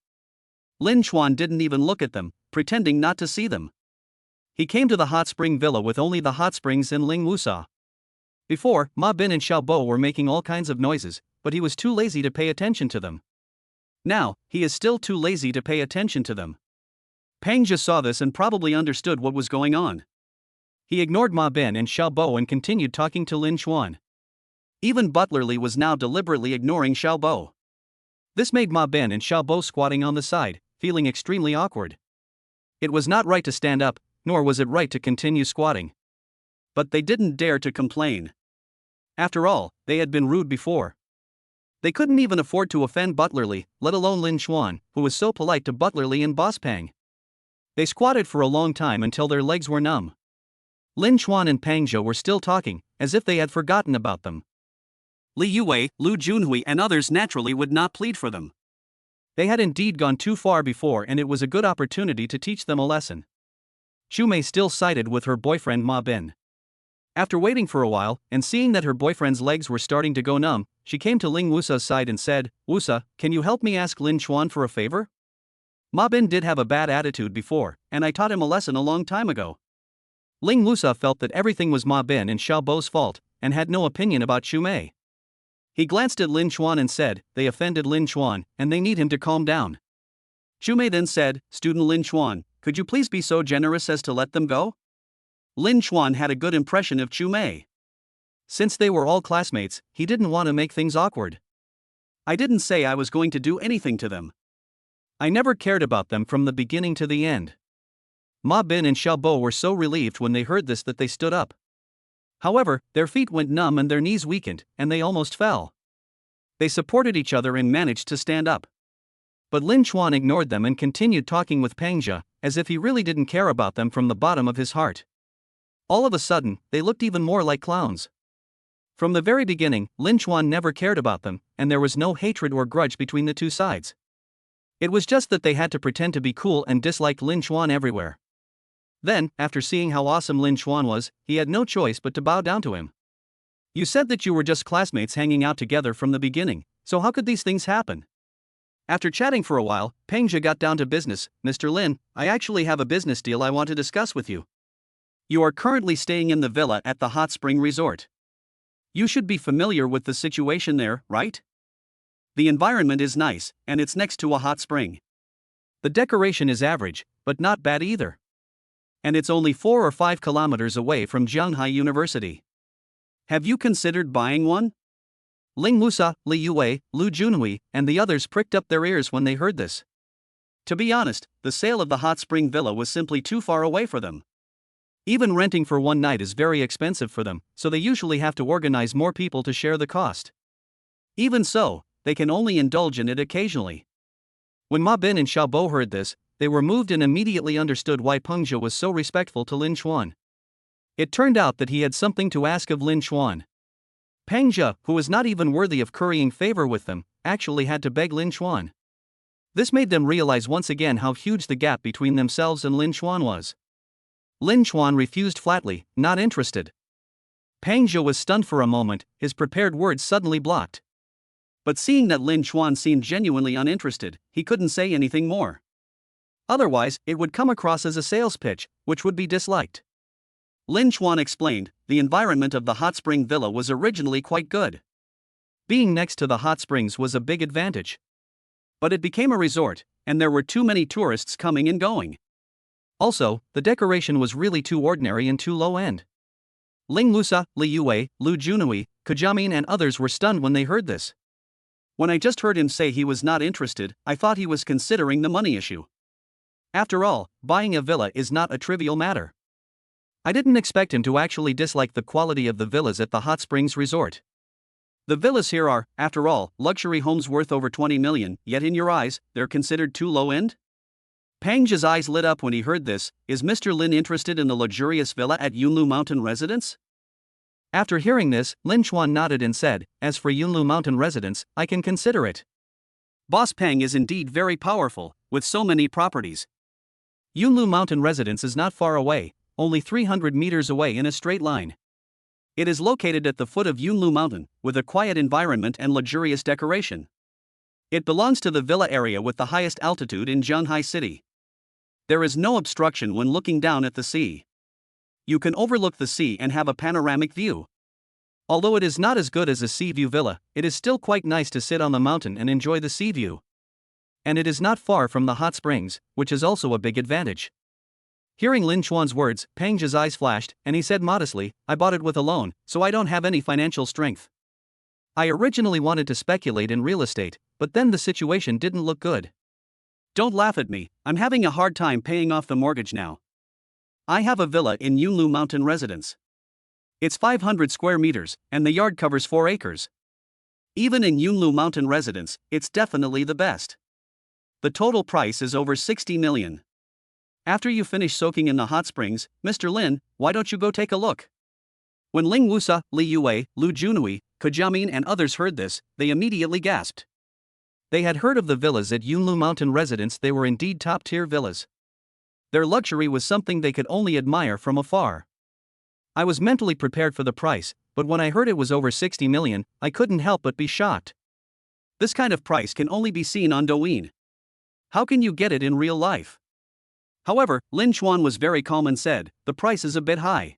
Lin Chuan didn't even look at them, pretending not to see them. He came to the hot spring villa with only the hot springs and Ling Wusa. Before, Ma Bin and Xiao Bo were making all kinds of noises, but he was too lazy to pay attention to them. Now, he is still too lazy to pay attention to them. Peng just saw this and probably understood what was going on. He ignored Ma Bin and Xiao Bo and continued talking to Lin Chuan. Even Butler Li was now deliberately ignoring Xiao Bo. This made Ma Bin and Xiao Bo squatting on the side, feeling extremely awkward. It was not right to stand up, nor was it right to continue squatting. But they didn't dare to complain. After all, they had been rude before. They couldn't even afford to offend Butler Li, let alone Lin Chuan, who was so polite to Butler Li and Boss Peng. They squatted for a long time until their legs were numb. Lin Chuan and Peng Zhou were still talking, as if they had forgotten about them. Li Yue, Lu Junhui and others naturally would not plead for them. They had indeed gone too far before and it was a good opportunity to teach them a lesson. Shumei still sided with her boyfriend Ma Bin. After waiting for a while, and seeing that her boyfriend's legs were starting to go numb, she came to Ling Wusa's side and said, Wusa, can you help me ask Lin Chuan for a favor? Ma Bin did have a bad attitude before, and I taught him a lesson a long time ago. Ling Wusa felt that everything was Ma Bin and Xiao Bo's fault, and had no opinion about Shumei. He glanced at Lin Chuan and said, they offended Lin Chuan, and they need him to calm down. Chu Mei then said, "Student Lin Chuan, could you please be so generous as to let them go?" Lin Chuan had a good impression of Chu Mei. Since they were all classmates, he didn't want to make things awkward. "I didn't say I was going to do anything to them. I never cared about them from the beginning to the end." Ma Bin and Xiao Bo were so relieved when they heard this that they stood up. However, their feet went numb and their knees weakened, and they almost fell. They supported each other and managed to stand up. But Lin Chuan ignored them and continued talking with Pang Jia, as if he really didn't care about them from the bottom of his heart. All of a sudden, they looked even more like clowns. From the very beginning, Lin Chuan never cared about them, and there was no hatred or grudge between the two sides. It was just that they had to pretend to be cool and dislike Lin Chuan everywhere. Then, after seeing how awesome Lin Chuan was, he had no choice but to bow down to him. "You said that you were just classmates hanging out together from the beginning, so how could these things happen?" After chatting for a while, Pang Jia got down to business. "Mr. Lin, I actually have a business deal I want to discuss with you. You are currently staying in the villa at the hot spring resort. You should be familiar with the situation there, right? The environment is nice, and it's next to a hot spring. The decoration is average, but not bad either. And it's only 4 or 5 kilometers away from Jianghai University. Have you considered buying one?" Ling Musa, Li Yue, Lu Junhui, and the others pricked up their ears when they heard this. To be honest, the sale of the hot spring villa was simply too far away for them. Even renting for one night is very expensive for them, so they usually have to organize more people to share the cost. Even so, they can only indulge in it occasionally. When Ma Bin and Xiao Bo heard this, they were moved and immediately understood why Peng Jia was so respectful to Lin Chuan. It turned out that he had something to ask of Lin Chuan. Peng Jia, who was not even worthy of currying favor with them, actually had to beg Lin Chuan. This made them realize once again how huge the gap between themselves and Lin Chuan was. Lin Chuan refused flatly, not interested. Peng Jia was stunned for a moment, his prepared words suddenly blocked. But seeing that Lin Chuan seemed genuinely uninterested, he couldn't say anything more. Otherwise, it would come across as a sales pitch, which would be disliked. Lin Chuan explained, the environment of the hot spring villa was originally quite good. Being next to the hot springs was a big advantage. But it became a resort, and there were too many tourists coming and going. Also, the decoration was really too ordinary and too low-end. Ling Musa, Li Yue, Lu Junhui, Kajamin and others were stunned when they heard this. When I just heard him say he was not interested, I thought he was considering the money issue. After all, buying a villa is not a trivial matter. I didn't expect him to actually dislike the quality of the villas at the hot springs resort. The villas here are, after all, luxury homes worth over 20 million, yet in your eyes, they're considered too low-end? Pang Jia's eyes lit up when he heard this. Is Mr. Lin interested in the luxurious villa at Yunlu Mountain Residence? After hearing this, Lin Chuan nodded and said, "As for Yunlu Mountain Residence, I can consider it." Boss Pang is indeed very powerful, with so many properties. Yunlu Mountain Residence is not far away, only 300 meters away in a straight line. It is located at the foot of Yunlu Mountain, with a quiet environment and luxurious decoration. It belongs to the villa area with the highest altitude in Jianghai City. There is no obstruction when looking down at the sea. You can overlook the sea and have a panoramic view. Although it is not as good as a sea view villa, it is still quite nice to sit on the mountain and enjoy the sea view. And it is not far from the hot springs, which is also a big advantage. Hearing Lin Chuan's words, Pang Jia's eyes flashed, and he said modestly, "I bought it with a loan, so I don't have any financial strength. I originally wanted to speculate in real estate, but then the situation didn't look good." "Don't laugh at me, I'm having a hard time paying off the mortgage now. I have a villa in Yunlu Mountain Residence. It's 500 square meters, and the yard covers 4 acres. Even in Yunlu Mountain Residence, it's definitely the best. The total price is over 60 million. After you finish soaking in the hot springs, Mr. Lin, why don't you go take a look?" When Ling Wusa, Li Yue, Lu Junhui, Kajamin and others heard this, they immediately gasped. They had heard of the villas at Yunlu Mountain Residence. They were indeed top-tier villas. Their luxury was something they could only admire from afar. I was mentally prepared for the price, but when I heard it was over 60 million, I couldn't help but be shocked. This kind of price can only be seen on Douyin. How can you get it in real life? However, Lin Chuan was very calm and said, "The price is a bit high.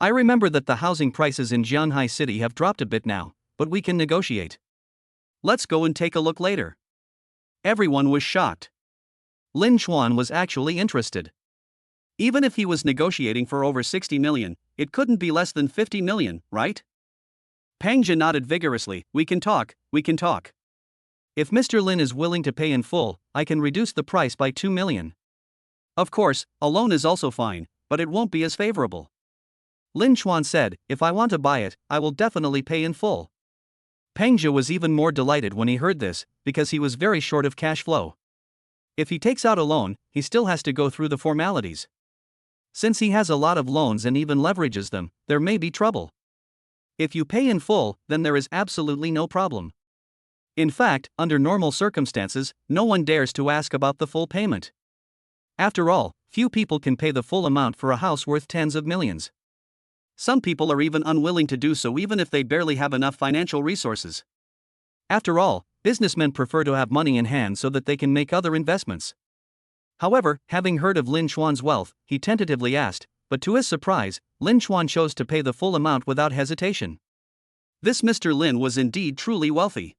I remember that the housing prices in Jianghai City have dropped a bit now, but we can negotiate. Let's go and take a look later." Everyone was shocked. Lin Chuan was actually interested. Even if he was negotiating for over 60 million, it couldn't be less than 50 million, right? Peng Zhe nodded vigorously. We can talk, we can talk. If Mr. Lin is willing to pay in full, I can reduce the price by 2 million. Of course, a loan is also fine, but it won't be as favorable. Lin Chuan said, if I want to buy it, I will definitely pay in full. Peng Zhe was even more delighted when he heard this, because he was very short of cash flow. If he takes out a loan, he still has to go through the formalities. Since he has a lot of loans and even leverages them, there may be trouble. If you pay in full, then there is absolutely no problem. In fact, under normal circumstances, no one dares to ask about the full payment. After all, few people can pay the full amount for a house worth tens of millions. Some people are even unwilling to do so even if they barely have enough financial resources. After all, businessmen prefer to have money in hand so that they can make other investments. However, having heard of Lin Chuan's wealth, he tentatively asked, but to his surprise, Lin Chuan chose to pay the full amount without hesitation. This Mr. Lin was indeed truly wealthy.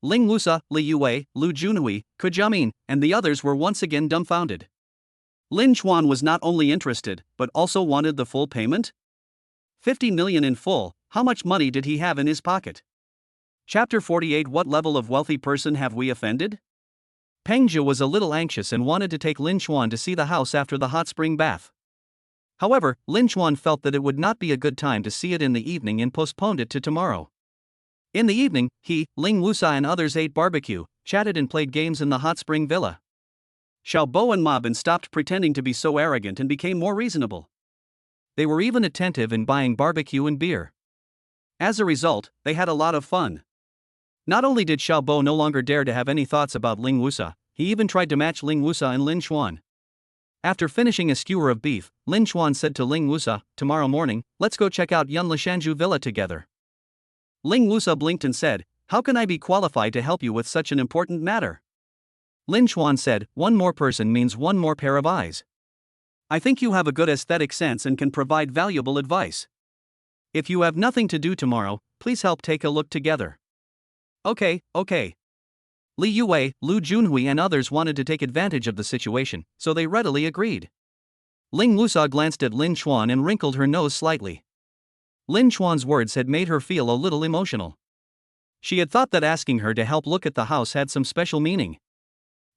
Ling Wusa, Li Yue, Lu Junhui, Ke Jiamin, and the others were once again dumbfounded. Lin Chuan was not only interested, but also wanted the full payment? 50 million in full. How much money did he have in his pocket? Chapter 48. What level of wealthy person have we offended? Peng Zhe was a little anxious and wanted to take Lin Chuan to see the house after the hot spring bath. However, Lin Chuan felt that it would not be a good time to see it in the evening and postponed it to tomorrow. In the evening, he, Ling Wusa and others ate barbecue, chatted and played games in the hot spring villa. Xiao Bo and Ma Bin stopped pretending to be so arrogant and became more reasonable. They were even attentive in buying barbecue and beer. As a result, they had a lot of fun. Not only did Xiao Bo no longer dare to have any thoughts about Ling Wusa, he even tried to match Ling Wusa and Lin Chuan. After finishing a skewer of beef, Lin Chuan said to Ling Wusa, tomorrow morning, let's go check out Yun Lishanju Villa together. Ling Wusa blinked and said, how can I be qualified to help you with such an important matter? Lin Chuan said, one more person means one more pair of eyes. I think you have a good aesthetic sense and can provide valuable advice. If you have nothing to do tomorrow, please help take a look together. Okay. Li Yue, Lu Junhui and others wanted to take advantage of the situation, so they readily agreed. Ling Wusa glanced at Lin Chuan and wrinkled her nose slightly. Lin Chuan's words had made her feel a little emotional. She had thought that asking her to help look at the house had some special meaning.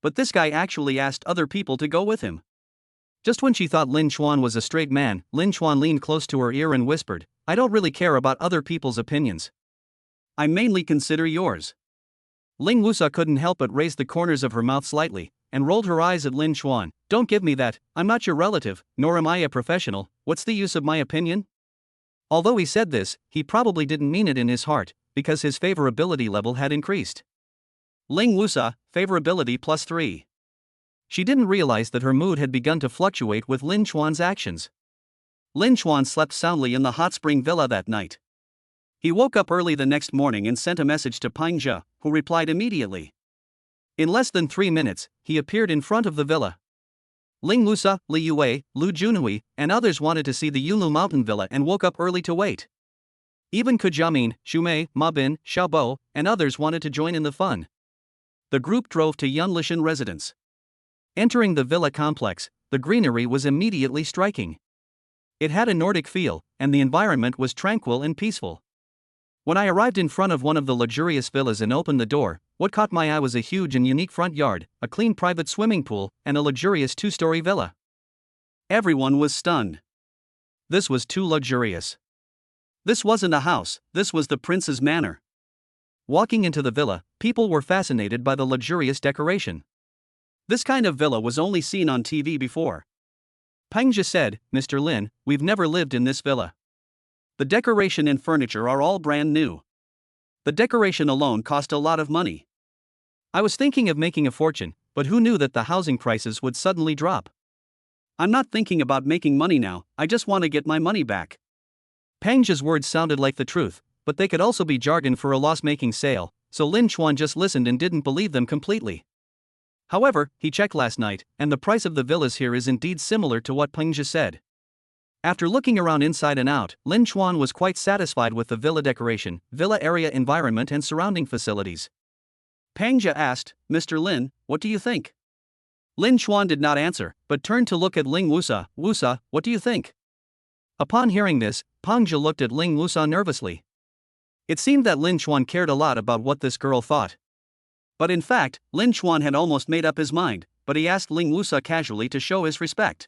But this guy actually asked other people to go with him. Just when she thought Lin Chuan was a straight man, Lin Chuan leaned close to her ear and whispered, I don't really care about other people's opinions. I mainly consider yours. Ling Wusa couldn't help but raise the corners of her mouth slightly, and rolled her eyes at Lin Chuan. Don't give me that, I'm not your relative, nor am I a professional, what's the use of my opinion? Although he said this, he probably didn't mean it in his heart, because his favorability level had increased. Ling Wusa, favorability +3. She didn't realize that her mood had begun to fluctuate with Lin Chuan's actions. Lin Chuan slept soundly in the hot spring villa that night. He woke up early the next morning and sent a message to Peng Zhe, who replied immediately. In less than 3 minutes, he appeared in front of the villa. Ling Wusa, Li Yue, Lu Junhui, and others wanted to see the Yunlu Mountain Villa and woke up early to wait. Even Ke Jiamin, Xu Mei, Ma Bin, Xiao Bo, and others wanted to join in the fun. The group drove to Yun Lishan residence. Entering the villa complex, the greenery was immediately striking. It had a Nordic feel, and the environment was tranquil and peaceful. When I arrived in front of one of the luxurious villas and opened the door, what caught my eye was a huge and unique front yard, a clean private swimming pool, and a luxurious 2-story villa. Everyone was stunned. This was too luxurious. This wasn't a house, this was the prince's manor. Walking into the villa, people were fascinated by the luxurious decoration. This kind of villa was only seen on TV before. Peng Zhe said, Mr. Lin, we've never lived in this villa. The decoration and furniture are all brand new. The decoration alone cost a lot of money. I was thinking of making a fortune, but who knew that the housing prices would suddenly drop? I'm not thinking about making money now, I just want to get my money back. Peng Zhe's words sounded like the truth, but they could also be jargon for a loss-making sale, so Lin Chuan just listened and didn't believe them completely. However, he checked last night, and the price of the villas here is indeed similar to what Peng Zhe said. After looking around inside and out, Lin Chuan was quite satisfied with the villa decoration, villa area environment and surrounding facilities. Peng Zhe asked, Mr. Lin, what do you think? Lin Chuan did not answer, but turned to look at Ling Wusa. Wusa, what do you think? Upon hearing this, Peng Zhe looked at Ling Wusa nervously. It seemed that Lin Chuan cared a lot about what this girl thought. But in fact, Lin Chuan had almost made up his mind, but he asked Ling Wusa casually to show his respect.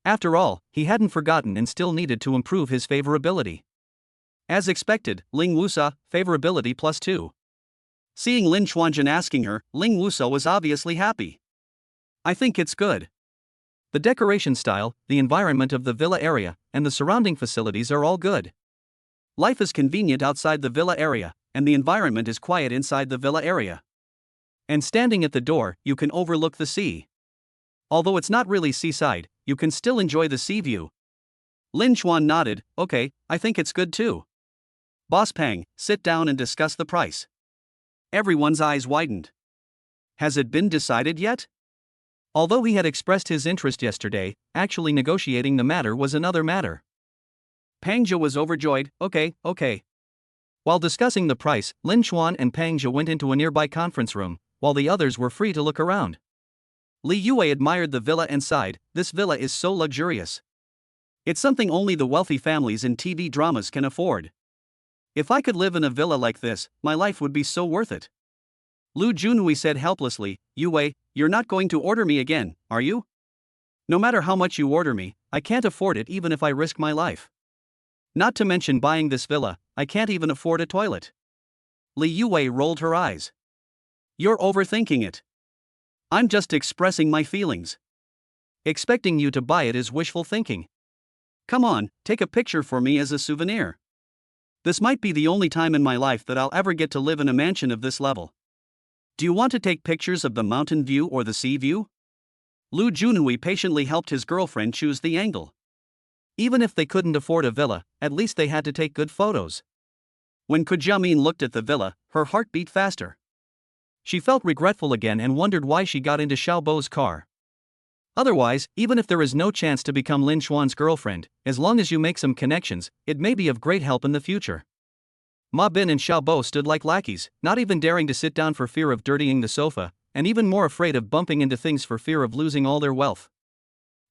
After all, he hadn't forgotten and still needed to improve his favorability. As expected, Ling Wusa, favorability +2. Seeing Lin Chuanjun asking her, Ling Wusa was obviously happy. I think it's good. The decoration style, the environment of the villa area, and the surrounding facilities are all good. Life is convenient outside the villa area, and the environment is quiet inside the villa area. And standing at the door, you can overlook the sea. Although it's not really seaside, you can still enjoy the sea view. Lin Chuan nodded. Okay, I think it's good too. Boss Peng, sit down and discuss the price. Everyone's eyes widened. Has it been decided yet? Although he had expressed his interest yesterday, actually negotiating the matter was another matter. Peng Zhe was overjoyed. Okay. While discussing the price, Lin Chuan and Peng Zhe went into a nearby conference room, while the others were free to look around. Li Yue admired the villa and sighed. This villa is so luxurious. It's something only the wealthy families in TV dramas can afford. If I could live in a villa like this, my life would be so worth it. Lu Junhui said helplessly. Yue, you're not going to order me again, are you? No matter how much you order me, I can't afford it even if I risk my life. Not to mention buying this villa, I can't even afford a toilet. Li Yue rolled her eyes. You're overthinking it. I'm just expressing my feelings. Expecting you to buy it is wishful thinking. Come on, take a picture for me as a souvenir. This might be the only time in my life that I'll ever get to live in a mansion of this level. Do you want to take pictures of the mountain view or the sea view? Lu Junhui patiently helped his girlfriend choose the angle. Even if they couldn't afford a villa, at least they had to take good photos. When Kujiamin looked at the villa, her heart beat faster. She felt regretful again and wondered why she got into Xiaobo's car. Otherwise, even if there is no chance to become Lin Chuan's girlfriend, as long as you make some connections, it may be of great help in the future. Ma Bin and Xiaobo stood like lackeys, not even daring to sit down for fear of dirtying the sofa, and even more afraid of bumping into things for fear of losing all their wealth.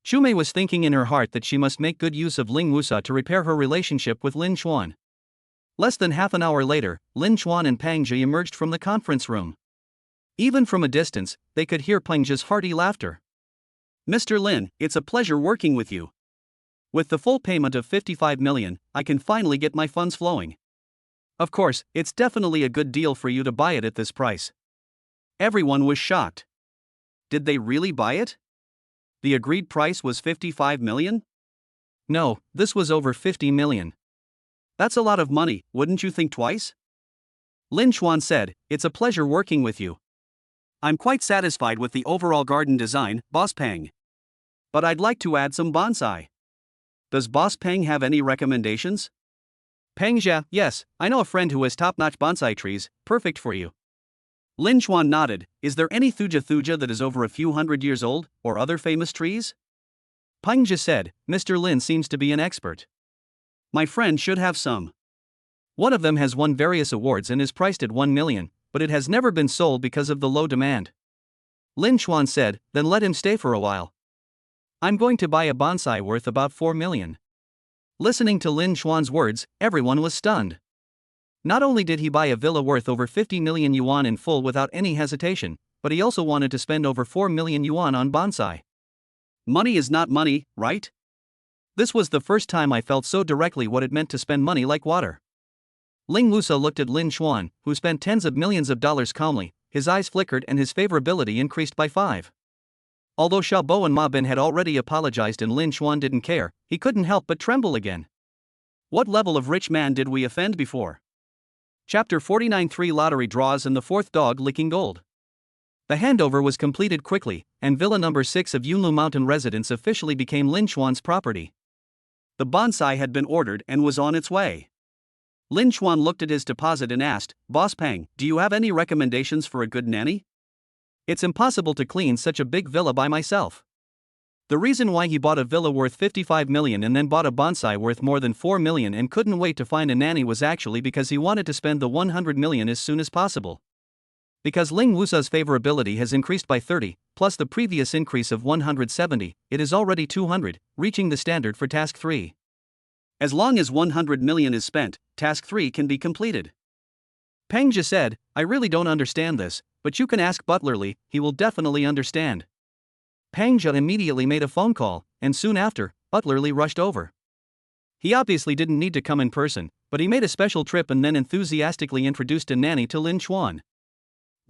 Chumei was thinking in her heart that she must make good use of Ling Wusa to repair her relationship with Lin Chuan. Less than half an hour later, Lin Chuan and Peng Zhe emerged from the conference room. Even from a distance, they could hear Peng Zhe's hearty laughter. Mr. Lin, it's a pleasure working with you. With the full payment of 55 million, I can finally get my funds flowing. Of course, it's definitely a good deal for you to buy it at this price. Everyone was shocked. Did they really buy it? The agreed price was 55 million? No, this was over 50 million. That's a lot of money, wouldn't you think twice? Lin Chuan said, it's a pleasure working with you. I'm quite satisfied with the overall garden design, Boss Peng. But I'd like to add some bonsai. Does Boss Peng have any recommendations? Peng Zhe, yes, I know a friend who has top-notch bonsai trees, perfect for you. Lin Chuan nodded. Is there any thuja that is over a few hundred years old, or other famous trees? Peng Zhe said, Mr. Lin seems to be an expert. My friend should have some. One of them has won various awards and is priced at 1 million, but it has never been sold because of the low demand. Lin Chuan said, then let him stay for a while. I'm going to buy a bonsai worth about 4 million. Listening to Lin Chuan's words, everyone was stunned. Not only did he buy a villa worth over 50 million yuan in full without any hesitation, but he also wanted to spend over 4 million yuan on bonsai. Money is not money, right? This was the first time I felt so directly what it meant to spend money like water. Ling Wusa looked at Lin Chuan, who spent tens of millions of dollars calmly. His eyes flickered and his favorability increased by 5. Although Xiaobo and Ma Bin had already apologized and Lin Chuan didn't care, he couldn't help but tremble again. What level of rich man did we offend before? Chapter 49 3 Lottery Draws and the Fourth Dog Licking Gold. The handover was completed quickly, and Villa Number 6 of Yunlu Mountain residence officially became Lin Chuan's property. The bonsai had been ordered and was on its way. Lin Chuan looked at his deposit and asked, Boss Peng, do you have any recommendations for a good nanny? It's impossible to clean such a big villa by myself. The reason why he bought a villa worth 55 million and then bought a bonsai worth more than 4 million and couldn't wait to find a nanny was actually because he wanted to spend the 100 million as soon as possible. Because Ling Wusa's favorability has increased by 30, plus the previous increase of 170, it is already 200, reaching the standard for Task 3. As long as 100 million is spent, Task 3 can be completed. Peng Zhi said, I really don't understand this, but you can ask Butlerly, he will definitely understand. Peng Zhi immediately made a phone call, and soon after, Butlerly rushed over. He obviously didn't need to come in person, but he made a special trip and then enthusiastically introduced a nanny to Lin Chuan.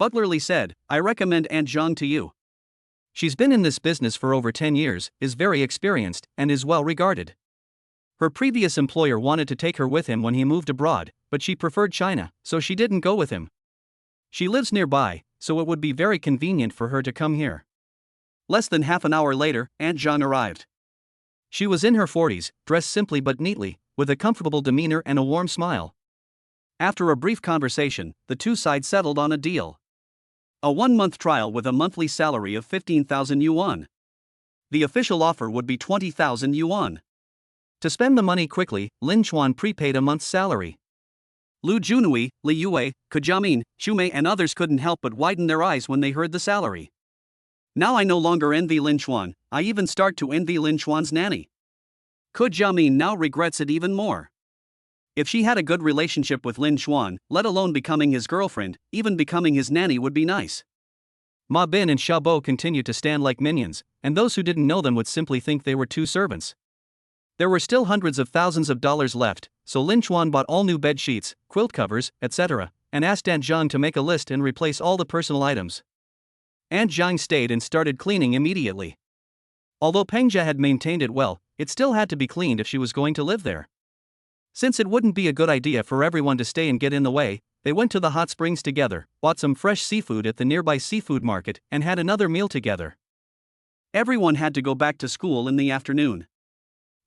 Butlerly said, I recommend Aunt Zhang to you. She's been in this business for over 10 years, is very experienced, and is well regarded. Her previous employer wanted to take her with him when he moved abroad, but she preferred China, so she didn't go with him. She lives nearby, so it would be very convenient for her to come here. Less than half an hour later, Aunt Zhang arrived. She was in her 40s, dressed simply but neatly, with a comfortable demeanor and a warm smile. After a brief conversation, the two sides settled on a deal. A 1-month trial with a monthly salary of 15,000 yuan. The official offer would be 20,000 yuan. To spend the money quickly, Lin Chuan prepaid a month's salary. Lu Junhui, Li Yue, Kujiamin, Shumei and others couldn't help but widen their eyes when they heard the salary. Now I no longer envy Lin Chuan, I even start to envy Lin Chuan's nanny. Kujiamin now regrets it even more. If she had a good relationship with Lin Chuan, let alone becoming his girlfriend, even becoming his nanny would be nice. Ma Bin and Xiaobo continued to stand like minions, and those who didn't know them would simply think they were two servants. There were still hundreds of thousands of dollars left, so Lin Chuan bought all new bed sheets, quilt covers, etc., and asked Aunt Zhang to make a list and replace all the personal items. Aunt Zhang stayed and started cleaning immediately. Although Peng Zhi had maintained it well, it still had to be cleaned if she was going to live there. Since it wouldn't be a good idea for everyone to stay and get in the way, they went to the hot springs together, bought some fresh seafood at the nearby seafood market, and had another meal together. Everyone had to go back to school in the afternoon.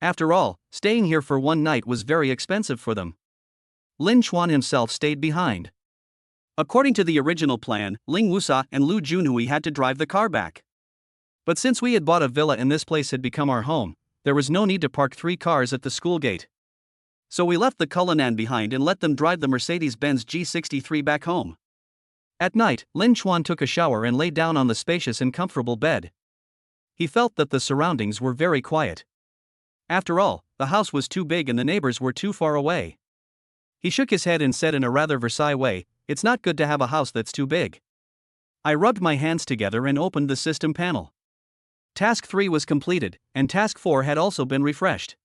After all, staying here for one night was very expensive for them. Lin Chuan himself stayed behind. According to the original plan, Ling Wusa and Lu Junhui had to drive the car back. But since we had bought a villa and this place had become our home, there was no need to park 3 cars at the school gate. So we left the Cullinan behind and let them drive the Mercedes-Benz G63 back home. At night, Lin Chuan took a shower and lay down on the spacious and comfortable bed. He felt that the surroundings were very quiet. After all, the house was too big and the neighbors were too far away. He shook his head and said in a rather Versailles way, it's not good to have a house that's too big. I rubbed my hands together and opened the system panel. Task 3 was completed, and Task 4 had also been refreshed.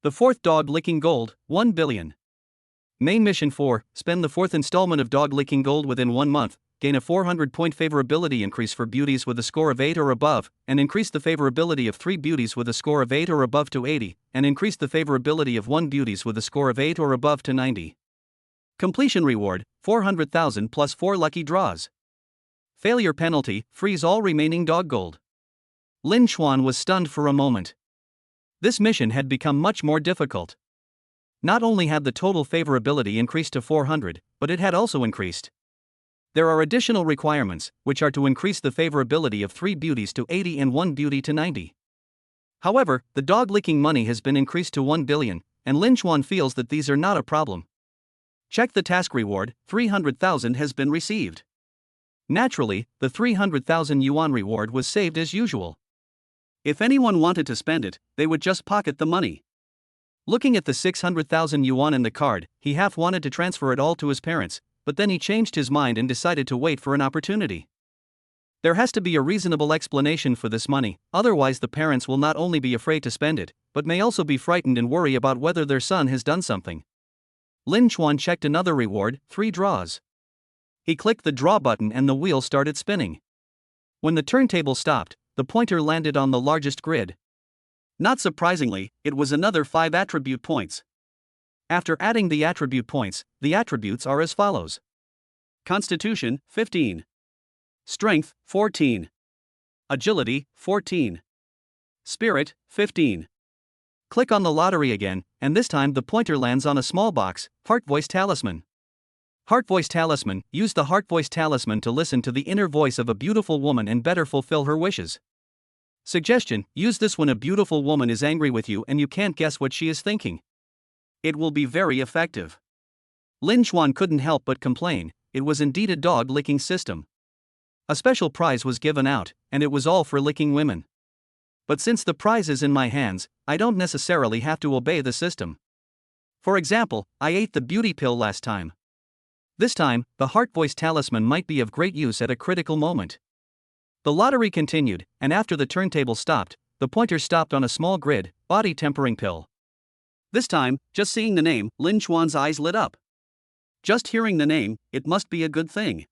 The 4th Dog Licking Gold, 1 billion. Main Mission 4, spend the 4th installment of Dog Licking Gold within 1 month, gain a 400-point favorability increase for beauties with a score of 8 or above, and increase the favorability of 3 beauties with a score of 8 or above to 80, and increase the favorability of 1 beauties with a score of 8 or above to 90. Completion reward, 400,000 plus 4 lucky draws. Failure penalty, freeze all remaining dog gold. Lin Chuan was stunned for a moment. This mission had become much more difficult. Not only had the total favorability increased to 400, but it had also increased. There are additional requirements, which are to increase the favorability of 3 beauties to 80 and 1 beauty to 90. However, the dog licking money has been increased to 1 billion, and Lin Chuan feels that these are not a problem. Check the task reward, 300,000 has been received. Naturally, the 300,000 yuan reward was saved as usual. If anyone wanted to spend it, they would just pocket the money. Looking at the 600,000 yuan in the card, he half wanted to transfer it all to his parents, but then he changed his mind and decided to wait for an opportunity. There has to be a reasonable explanation for this money, otherwise the parents will not only be afraid to spend it, but may also be frightened and worry about whether their son has done something. Lin Chuan checked another reward, 3 draws. He clicked the draw button and the wheel started spinning. When the turntable stopped, the pointer landed on the largest grid. Not surprisingly, it was another 5 attribute points. After adding the attribute points, the attributes are as follows. Constitution, 15. Strength, 14. Agility, 14. Spirit, 15. Click on the lottery again, and this time the pointer lands on a small box, Heart Voice Talisman. Heart Voice Talisman, use the Heart Voice Talisman to listen to the inner voice of a beautiful woman and better fulfill her wishes. Suggestion, use this when a beautiful woman is angry with you and you can't guess what she is thinking. It will be very effective. Lin Chuan couldn't help but complain, it was indeed a dog-licking system. A special prize was given out, and it was all for licking women. But since the prize is in my hands, I don't necessarily have to obey the system. For example, I ate the beauty pill last time. This time, the heart voice talisman might be of great use at a critical moment. The lottery continued, and after the turntable stopped, the pointer stopped on a small grid, body tempering pill. This time, just seeing the name, Lin Chuan's eyes lit up. Just hearing the name, it must be a good thing.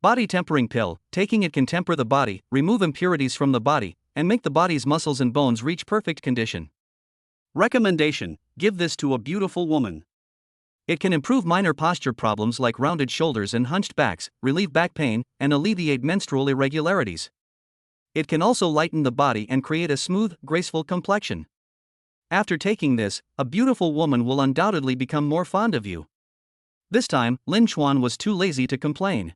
Body tempering pill, taking it can temper the body, remove impurities from the body, and make the body's muscles and bones reach perfect condition. Recommendation: give this to a beautiful woman. It can improve minor posture problems like rounded shoulders and hunched backs, relieve back pain, and alleviate menstrual irregularities. It can also lighten the body and create a smooth, graceful complexion. After taking this, a beautiful woman will undoubtedly become more fond of you. This time, Lin Chuan was too lazy to complain.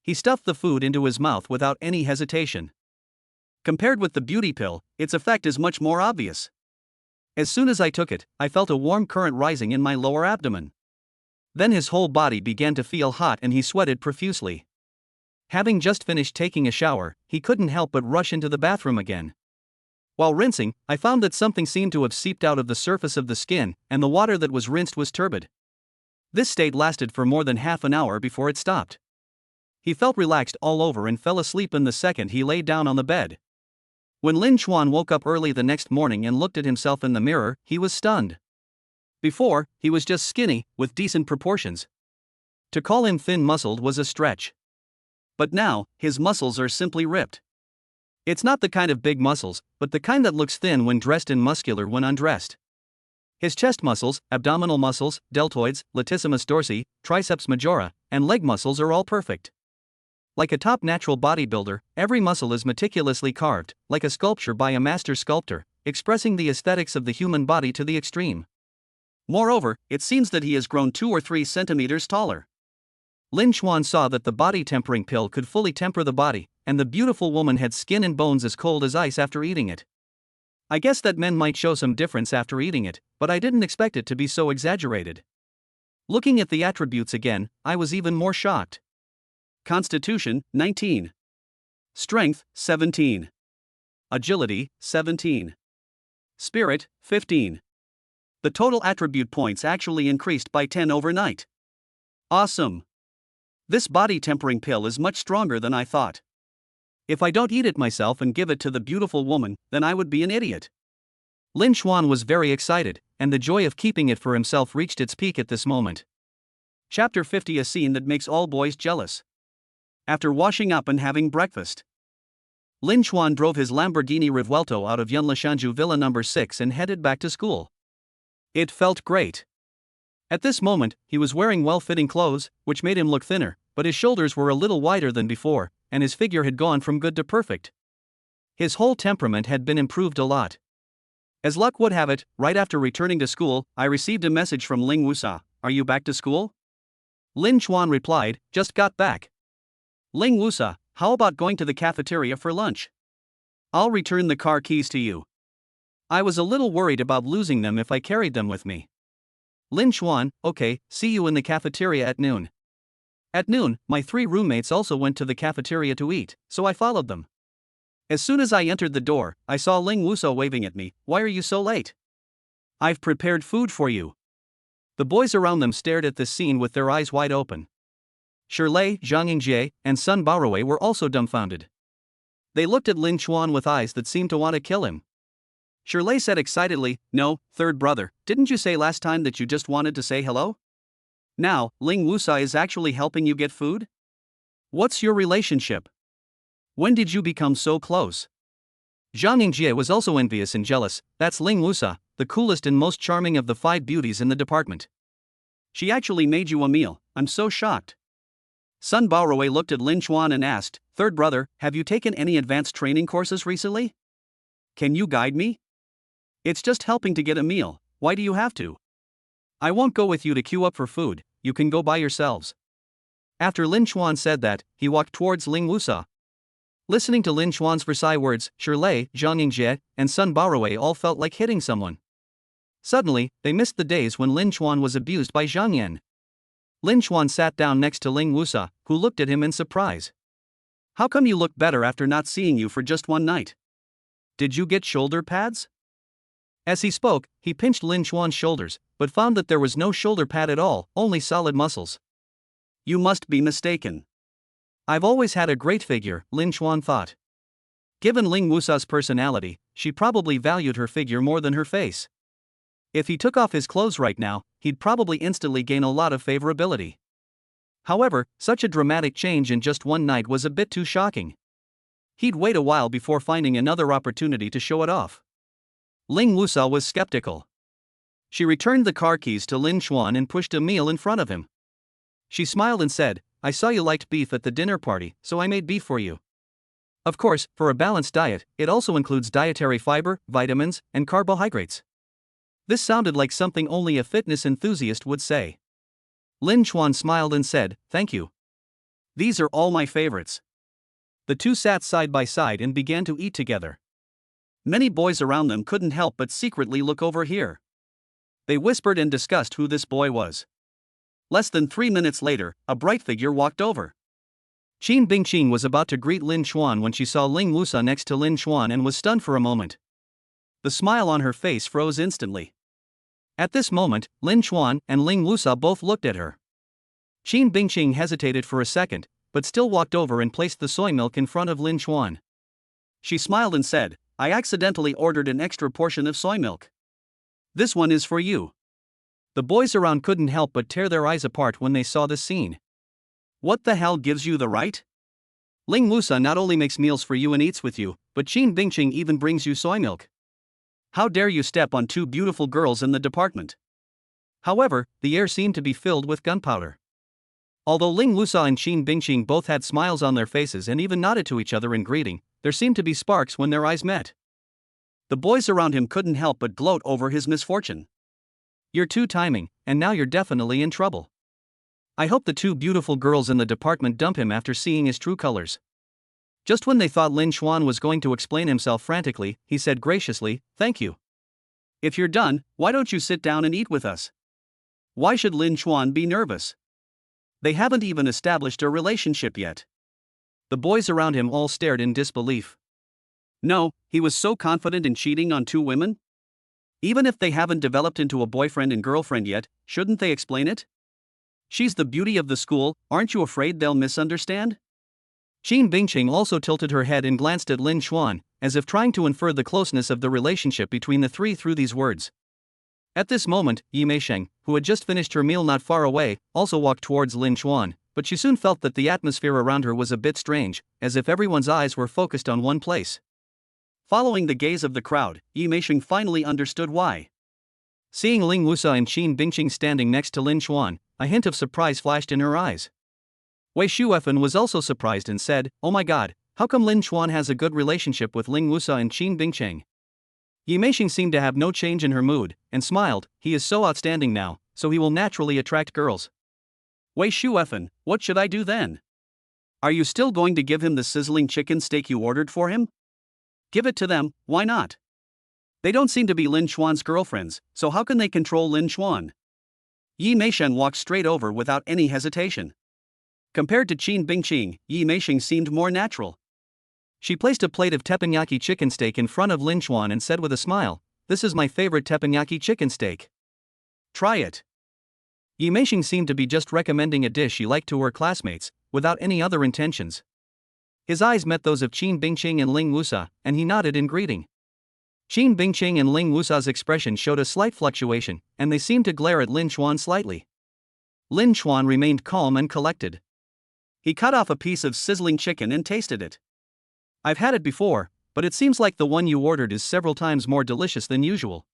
He stuffed the food into his mouth without any hesitation. Compared with the beauty pill, its effect is much more obvious. As soon as I took it, I felt a warm current rising in my lower abdomen. Then his whole body began to feel hot and he sweated profusely. Having just finished taking a shower, he couldn't help but rush into the bathroom again. While rinsing, I found that something seemed to have seeped out of the surface of the skin, and the water that was rinsed was turbid. This state lasted for more than half an hour before it stopped. He felt relaxed all over and fell asleep in the second he lay down on the bed. When Lin Chuan woke up early the next morning and looked at himself in the mirror, he was stunned. Before, he was just skinny, with decent proportions. To call him thin-muscled was a stretch. But now, his muscles are simply ripped. It's not the kind of big muscles, but the kind that looks thin when dressed and muscular when undressed. His chest muscles, abdominal muscles, deltoids, latissimus dorsi, triceps majora, and leg muscles are all perfect. Like a top natural bodybuilder, every muscle is meticulously carved, like a sculpture by a master sculptor, expressing the aesthetics of the human body to the extreme. Moreover, it seems that he has grown 2 or 3 centimeters taller. Lin Chuan saw that the body tempering pill could fully temper the body, and the beautiful woman had skin and bones as cold as ice after eating it. I guess that men might show some difference after eating it, but I didn't expect it to be so exaggerated. Looking at the attributes again, I was even more shocked. Constitution, 19. Strength, 17. Agility, 17. Spirit, 15. The total attribute points actually increased by 10 overnight. Awesome! This body tempering pill is much stronger than I thought. If I don't eat it myself and give it to the beautiful woman, then I would be an idiot. Lin Chuan was very excited, and the joy of keeping it for himself reached its peak at this moment. Chapter 50: A scene that makes all boys jealous. After washing up and having breakfast, Lin Chuan drove his Lamborghini Revuelto out of Yunlishanju Villa No. 6 and headed back to school. It felt great. At this moment, he was wearing well-fitting clothes, which made him look thinner, but his shoulders were a little wider than before, and his figure had gone from good to perfect. His whole temperament had been improved a lot. As luck would have it, right after returning to school, I received a message from Ling Wusa. "Are you back to school?" Lin Chuan replied, "Just got back." Ling Wusa, how about going to the cafeteria for lunch? I'll return the car keys to you. I was a little worried about losing them if I carried them with me. Lin Chuan, okay, see you in the cafeteria at noon. At noon, my 3 roommates also went to the cafeteria to eat, so I followed them. As soon as I entered the door, I saw Ling Wusa waving at me. "Why are you so late?" "I've prepared food for you." The boys around them stared at this scene with their eyes wide open. Shirley, Zhang Yingjie, and Sun Baowei were also dumbfounded. They looked at Lin Chuan with eyes that seemed to want to kill him. Shirley said excitedly, "No, third brother, didn't you say last time that you just wanted to say hello? Now, Ling Wusa is actually helping you get food? What's your relationship? When did you become so close?" Zhang Yingjie was also envious and jealous. "That's Ling Wusa, the coolest and most charming of the 5 beauties in the department. She actually made you a meal. I'm so shocked." Sun Baowei looked at Lin Chuan and asked, "Third brother, have you taken any advanced training courses recently? Can you guide me? It's just helping to get a meal. Why do you have to?" "I won't go with you to queue up for food, you can go by yourselves." After Lin Chuan said that, he walked towards Ling Wusa. Listening to Lin Chuan's precise words, Shirley, Zhang Yingjie, and Sun Baowei all felt like hitting someone. Suddenly, they missed the days when Lin Chuan was abused by Zhang Yan. Lin Chuan sat down next to Ling Wusa, who looked at him in surprise. How come you look better after not seeing you for just one night? Did you get shoulder pads? As he spoke, he pinched Lin Chuan's shoulders, but found that there was no shoulder pad at all, only solid muscles. You must be mistaken. I've always had a great figure, Lin Chuan thought. Given Ling Wusa's personality, she probably valued her figure more than her face. If he took off his clothes right now, he'd probably instantly gain a lot of favorability. However, such a dramatic change in just one night was a bit too shocking. He'd wait a while before finding another opportunity to show it off. Ling Wusa was skeptical. She returned the car keys to Lin Chuan and pushed a meal in front of him. She smiled and said, I saw you liked beef at the dinner party, so I made beef for you. Of course, for a balanced diet, it also includes dietary fiber, vitamins, and carbohydrates. This sounded like something only a fitness enthusiast would say. Lin Chuan smiled and said, thank you. These are all my favorites. The two sat side by side and began to eat together. Many boys around them couldn't help but secretly look over here. They whispered and discussed who this boy was. Less than 3 minutes later, a bright figure walked over. Qin Bingqing was about to greet Lin Chuan when she saw Ling Wusa next to Lin Chuan and was stunned for a moment. The smile on her face froze instantly. At this moment, Lin Chuan and Ling Wusa both looked at her. Qin Bingqing hesitated for a second, but still walked over and placed the soy milk in front of Lin Chuan. She smiled and said, I accidentally ordered an extra portion of soy milk. This one is for you. The boys around couldn't help but tear their eyes apart when they saw this scene. What the hell gives you the right? Ling Wusa not only makes meals for you and eats with you, but Qin Bingqing even brings you soy milk. How dare you step on two beautiful girls in the department? However, the air seemed to be filled with gunpowder. Although Ling Wusa and Qin Bingqing both had smiles on their faces and even nodded to each other in greeting, there seemed to be sparks when their eyes met. The boys around him couldn't help but gloat over his misfortune. You're two-timing, and now you're definitely in trouble. I hope the two beautiful girls in the department dump him after seeing his true colors. Just when they thought Lin Chuan was going to explain himself frantically, he said graciously, thank you. If you're done, why don't you sit down and eat with us? Why should Lin Chuan be nervous? They haven't even established a relationship yet. The boys around him all stared in disbelief. No, he was so confident in cheating on two women? Even if they haven't developed into a boyfriend and girlfriend yet, shouldn't they explain it? She's the beauty of the school, aren't you afraid they'll misunderstand? Qin Bingqing also tilted her head and glanced at Lin Chuan, as if trying to infer the closeness of the relationship between the three through these words. At this moment, Yi Meisheng, who had just finished her meal not far away, also walked towards Lin Chuan, but she soon felt that the atmosphere around her was a bit strange, as if everyone's eyes were focused on one place. Following the gaze of the crowd, Yi Meisheng finally understood why. Seeing Ling Wusa and Qin Bingqing standing next to Lin Chuan, a hint of surprise flashed in her eyes. Wei Shuefen was also surprised and said, oh my god, how come Lin Chuan has a good relationship with Ling Wusa and Qin Bingqing? Yi Meisheng seemed to have no change in her mood, and smiled, he is so outstanding now, so he will naturally attract girls. Wei Shuefen, what should I do then? Are you still going to give him the sizzling chicken steak you ordered for him? Give it to them, why not? They don't seem to be Lin Chuan's girlfriends, so how can they control Lin Chuan? Yi Meisheng walked straight over without any hesitation. Compared to Qin Bingqing, Yi Meisheng seemed more natural. She placed a plate of teppanyaki chicken steak in front of Lin Chuan and said with a smile, this is my favorite teppanyaki chicken steak. Try it. Yi Meisheng seemed to be just recommending a dish she liked to her classmates, without any other intentions. His eyes met those of Qin Bingqing and Ling Wusa, and he nodded in greeting. Qin Bingqing and Ling Wusa's expression showed a slight fluctuation, and they seemed to glare at Lin Chuan slightly. Lin Chuan remained calm and collected. He cut off a piece of sizzling chicken and tasted it. I've had it before, but it seems like the one you ordered is several times more delicious than usual.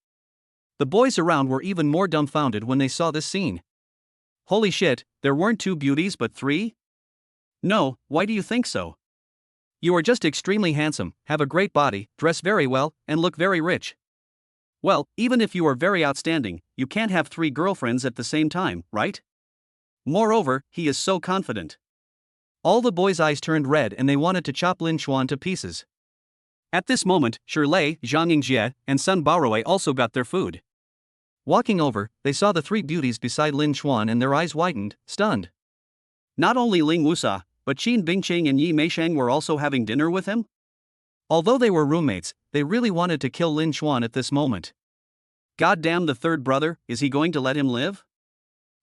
The boys around were even more dumbfounded when they saw this scene. Holy shit, there weren't two beauties but three? No, why do you think so? You are just extremely handsome, have a great body, dress very well, and look very rich. Well, even if you are very outstanding, you can't have three girlfriends at the same time, right? Moreover, he is so confident. All the boys' eyes turned red and they wanted to chop Lin Chuan to pieces. At this moment, Shirlei, Zhang Yingjie, and Sun Baoruei also got their food. Walking over, they saw the three beauties beside Lin Chuan and their eyes widened, stunned. Not only Ling Wusa, but Qin Bingqing and Yi Meisheng were also having dinner with him? Although they were roommates, they really wanted to kill Lin Chuan at this moment. Goddamn the third brother, is he going to let him live?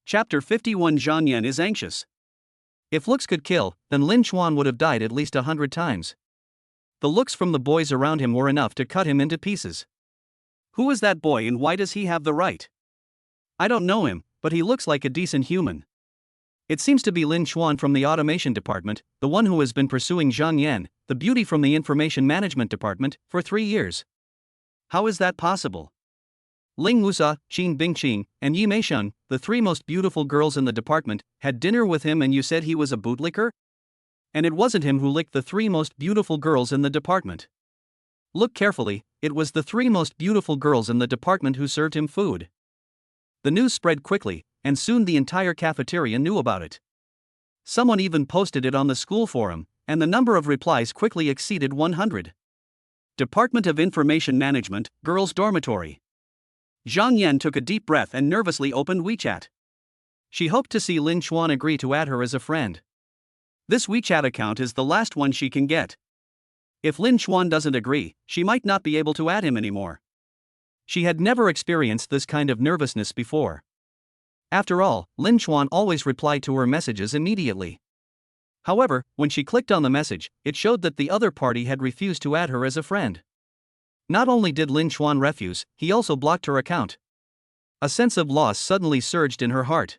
Chapter 51. Zhang Yan is anxious. If looks could kill, then Lin Chuan would have died at least 100 times. The looks from the boys around him were enough to cut him into pieces. Who is that boy and why does he have the right? I don't know him, but he looks like a decent human. It seems to be Lin Chuan from the automation department, the one who has been pursuing Zhang Yan, the beauty from the information management department, for 3 years. How is that possible? Ling Wusa, Qin Bingqing, and Yi Meisheng, the three most beautiful girls in the department, had dinner with him and you said he was a bootlicker? And it wasn't him who licked the three most beautiful girls in the department. Look carefully, it was the three most beautiful girls in the department who served him food. The news spread quickly, and soon the entire cafeteria knew about it. Someone even posted it on the school forum, and the number of replies quickly exceeded 100. Department of Information Management, Girls' Dormitory. Zhang Yan took a deep breath and nervously opened WeChat. She hoped to see Lin Chuan agree to add her as a friend. This WeChat account is the last one she can get. If Lin Chuan doesn't agree, she might not be able to add him anymore. She had never experienced this kind of nervousness before. After all, Lin Chuan always replied to her messages immediately. However, when she clicked on the message, it showed that the other party had refused to add her as a friend. Not only did Lin Chuan refuse, he also blocked her account. A sense of loss suddenly surged in her heart.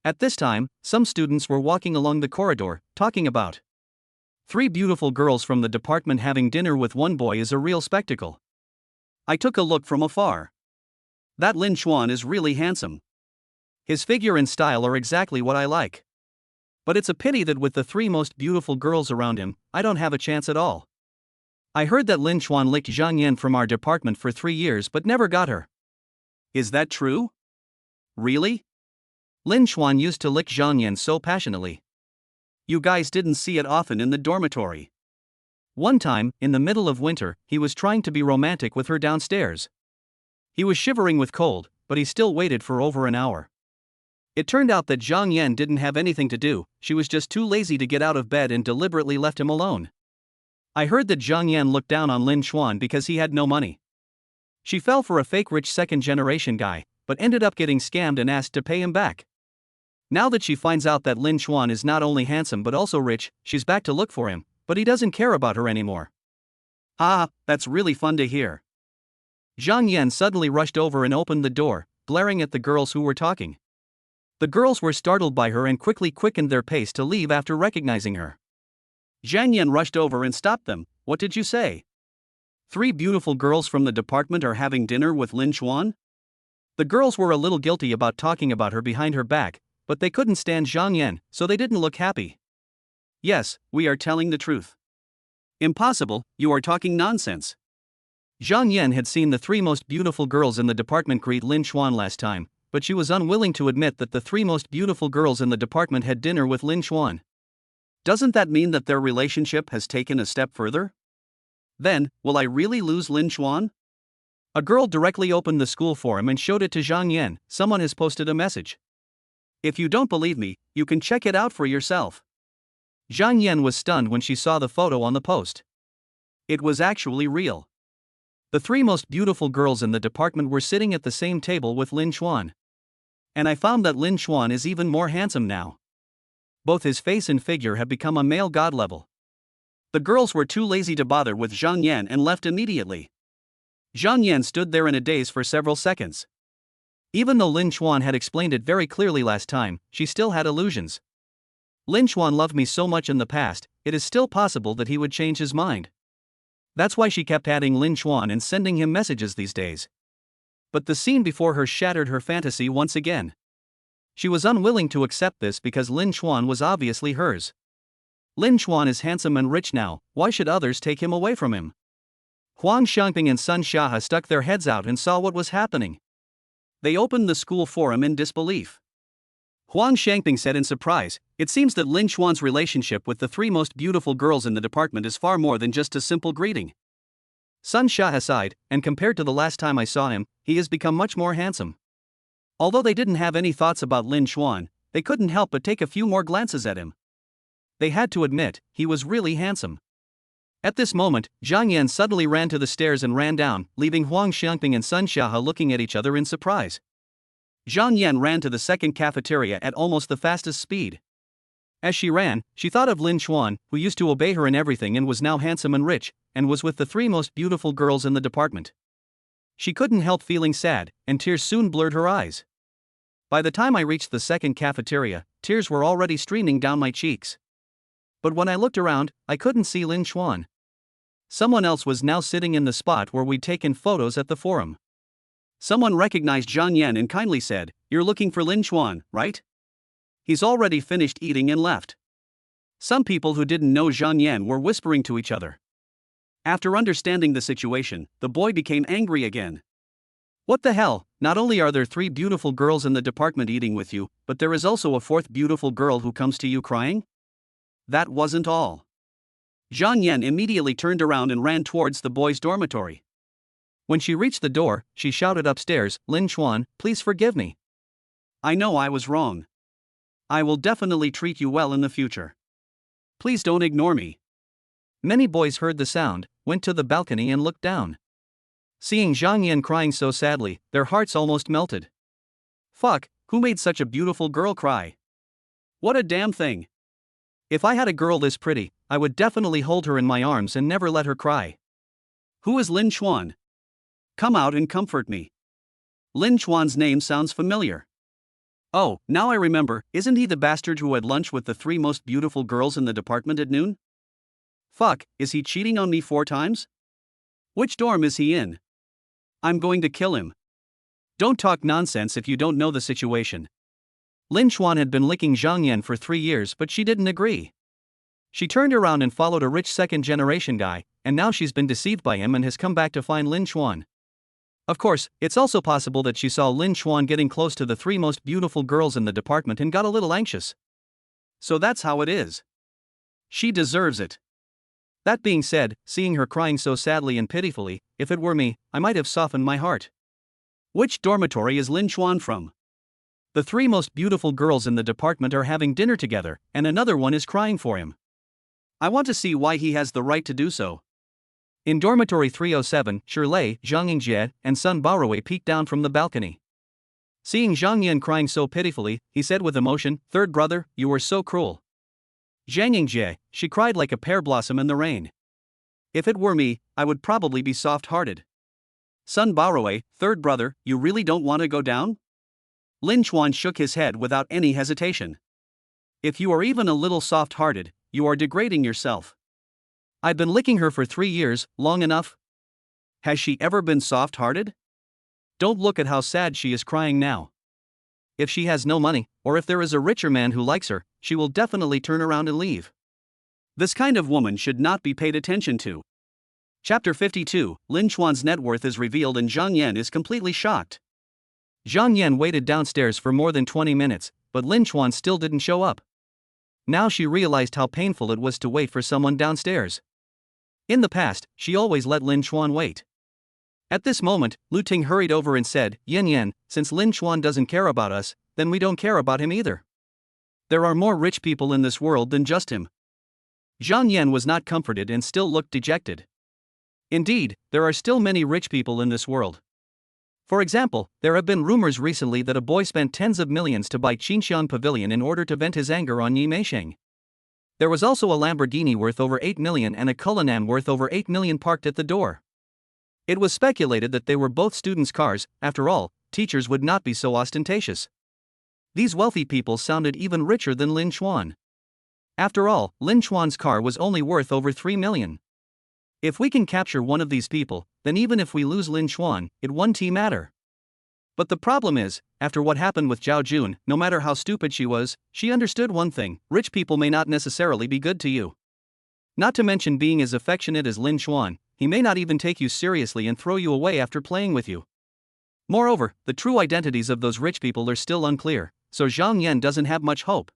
At this time, some students were walking along the corridor, talking about three beautiful girls from the department having dinner with one boy is a real spectacle. I took a look from afar. That Lin Chuan is really handsome. His figure and style are exactly what I like. But it's a pity that with the three most beautiful girls around him, I don't have a chance at all. I heard that Lin Chuan licked Zhang Yan from our department for 3 years but never got her. Is that true? Really? Lin Chuan used to lick Zhang Yan so passionately. You guys didn't see it often in the dormitory. One time, in the middle of winter, he was trying to be romantic with her downstairs. He was shivering with cold, but he still waited for over an hour. It turned out that Zhang Yan didn't have anything to do, she was just too lazy to get out of bed and deliberately left him alone. I heard that Zhang Yan looked down on Lin Chuan because he had no money. She fell for a fake rich second-generation guy, but ended up getting scammed and asked to pay him back. Now that she finds out that Lin Chuan is not only handsome but also rich, she's back to look for him, but he doesn't care about her anymore. Ah, that's really fun to hear. Zhang Yan suddenly rushed over and opened the door, glaring at the girls who were talking. The girls were startled by her and quickly quickened their pace to leave after recognizing her. Zhang Yan rushed over and stopped them. What did you say? 3 beautiful girls from the department are having dinner with Lin Chuan? The girls were a little guilty about talking about her behind her back, but they couldn't stand Zhang Yan, so they didn't look happy. Yes, we are telling the truth. Impossible, you are talking nonsense. Zhang Yan had seen the 3 most beautiful girls in the department greet Lin Chuan last time, but she was unwilling to admit that the 3 most beautiful girls in the department had dinner with Lin Chuan. Doesn't that mean that their relationship has taken a step further? Then, will I really lose Lin Chuan? A girl directly opened the school forum and showed it to Zhang Yan. Someone has posted a message. If you don't believe me, you can check it out for yourself. Zhang Yan was stunned when she saw the photo on the post. It was actually real. The 3 most beautiful girls in the department were sitting at the same table with Lin Chuan. And I found that Lin Chuan is even more handsome now. Both his face and figure have become a male god level. The girls were too lazy to bother with Zhang Yan and left immediately. Zhang Yan stood there in a daze for several seconds. Even though Lin Chuan had explained it very clearly last time, she still had illusions. Lin Chuan loved me so much in the past, it is still possible that he would change his mind. That's why she kept adding Lin Chuan and sending him messages these days. But the scene before her shattered her fantasy once again. She was unwilling to accept this because Lin Chuan was obviously hers. Lin Chuan is handsome and rich now, why should others take him away from him? Huang Xiangping and Sun Xiahe stuck their heads out and saw what was happening. They opened the school forum in disbelief. Huang Xiangping said in surprise, "It seems that Lin Chuan's relationship with the 3 most beautiful girls in the department is far more than just a simple greeting. Sun Xia sighed, and compared to the last time I saw him, he has become much more handsome. Although they didn't have any thoughts about Lin Xuan, they couldn't help but take a few more glances at him. They had to admit, he was really handsome. At this moment, Zhang Yan suddenly ran to the stairs and ran down, leaving Huang Xiangping and Sun Xiahe looking at each other in surprise. Zhang Yan ran to the second cafeteria at almost the fastest speed. As she ran, she thought of Lin Xuan, who used to obey her in everything and was now handsome and rich, and was with the three most beautiful girls in the department. She couldn't help feeling sad, and tears soon blurred her eyes. By the time I reached the second cafeteria, tears were already streaming down my cheeks. But when I looked around, I couldn't see Lin Xuan. Someone else was now sitting in the spot where we'd taken photos at the forum. Someone recognized Zhang Yan and kindly said, "You're looking for Lin Xuan, right? He's already finished eating and left." Some people who didn't know Zhang Yan were whispering to each other. After understanding the situation, the boy became angry again. "What the hell, not only are there 3 beautiful girls in the department eating with you, but there is also a 4th beautiful girl who comes to you crying?" That wasn't all. Zhang Yan immediately turned around and ran towards the boys' dormitory. When she reached the door, she shouted upstairs, "Lin Xuan, please forgive me. I know I was wrong. I will definitely treat you well in the future. Please don't ignore me." Many boys heard the sound, went to the balcony and looked down. Seeing Zhang Yan crying so sadly, their hearts almost melted. Fuck, who made such a beautiful girl cry? What a damn thing. If I had a girl this pretty, I would definitely hold her in my arms and never let her cry. Who is Lin Xuan? Come out and comfort me. Lin Xuan's name sounds familiar. Oh, now I remember, isn't he the bastard who had lunch with the 3 most beautiful girls in the department at noon? Fuck, is he cheating on me 4 times? Which dorm is he in? I'm going to kill him. Don't talk nonsense if you don't know the situation. Lin Xuan had been licking Zhang Yan for 3 years, but she didn't agree. She turned around and followed a rich second-generation guy, and now she's been deceived by him and has come back to find Lin Xuan. Of course, it's also possible that she saw Lin Xuan getting close to the 3 most beautiful girls in the department and got a little anxious. So that's how it is. She deserves it. That being said, seeing her crying so sadly and pitifully, if it were me, I might have softened my heart. Which dormitory is Lin Xuan from? The 3 most beautiful girls in the department are having dinner together, and another one is crying for him. I want to see why he has the right to do so. In dormitory 307, Shirlei, Zhang Yingjie, and Sun Baowei peeked down from the balcony. Seeing Zhang Yan crying so pitifully, he said with emotion, "Third brother, you were so cruel." Zhang Yingjie, she cried like a pear blossom in the rain. If it were me, I would probably be soft-hearted. Sun Baowei, third brother, you really don't want to go down? Lin Xuan shook his head without any hesitation. If you are even a little soft-hearted, you are degrading yourself. I've been licking her for 3 years, long enough. Has she ever been soft-hearted? Don't look at how sad she is crying now. If she has no money, or if there is a richer man who likes her, she will definitely turn around and leave. This kind of woman should not be paid attention to. Chapter 52, Lin Xuan's net worth is revealed and Zhang Yan is completely shocked. Zhang Yan waited downstairs for more than 20 minutes, but Lin Xuan still didn't show up. Now she realized how painful it was to wait for someone downstairs. In the past, she always let Lin Xuan wait. At this moment, Lu Ting hurried over and said, "Yan Yan, since Lin Xuan doesn't care about us, then we don't care about him either. There are more rich people in this world than just him." Zhang Yan was not comforted and still looked dejected. Indeed, there are still many rich people in this world. For example, there have been rumors recently that a boy spent tens of millions to buy Qinxiang Pavilion in order to vent his anger on Yi Meisheng. There was also a Lamborghini worth over 8 million and a Cullinan worth over 8 million parked at the door. It was speculated that they were both students' cars. After all, teachers would not be so ostentatious. These wealthy people sounded even richer than Lin Xuan. After all, Lin Xuan's car was only worth over 3 million. If we can capture one of these people, then even if we lose Lin Xuan, it won't matter. But the problem is, after what happened with Zhao Jun, no matter how stupid she was, she understood one thing: rich people may not necessarily be good to you. Not to mention being as affectionate as Lin Xuan, he may not even take you seriously and throw you away after playing with you. Moreover, the true identities of those rich people are still unclear, so Zhang Yan doesn't have much hope.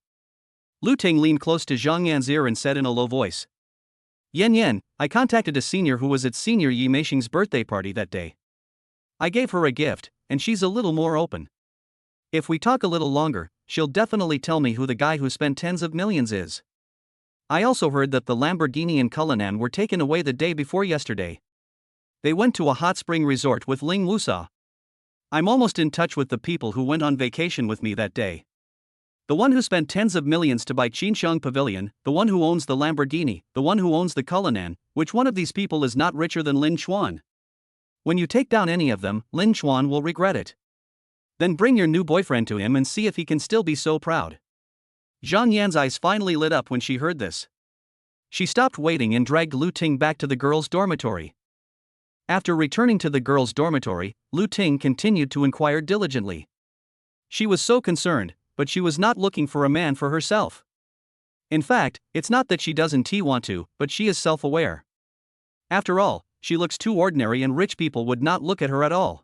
Lu Ting leaned close to Zhang Yan's ear and said in a low voice, Yen, I contacted a senior who was at Senior Yi Meishing's birthday party that day. I gave her a gift, and she's a little more open. If we talk a little longer, she'll definitely tell me who the guy who spent tens of millions is. I also heard that the Lamborghini and Cullinan were taken away the day before yesterday. They went to a hot spring resort with Ling Wusa. I'm almost in touch with the people who went on vacation with me that day. The one who spent tens of millions to buy Qinxiang Pavilion, the one who owns the Lamborghini, the one who owns the Cullinan, which one of these people is not richer than Lin Chuan? When you take down any of them, Lin Chuan will regret it. Then bring your new boyfriend to him and see if he can still be so proud. Zhang Yan's eyes finally lit up when she heard this. She stopped waiting and dragged Lu Ting back to the girls' dormitory. After returning to the girls' dormitory, Lu Ting continued to inquire diligently. She was so concerned, but she was not looking for a man for herself. In fact, it's not that she doesn't want to, but she is self-aware. After all, she looks too ordinary and rich people would not look at her at all.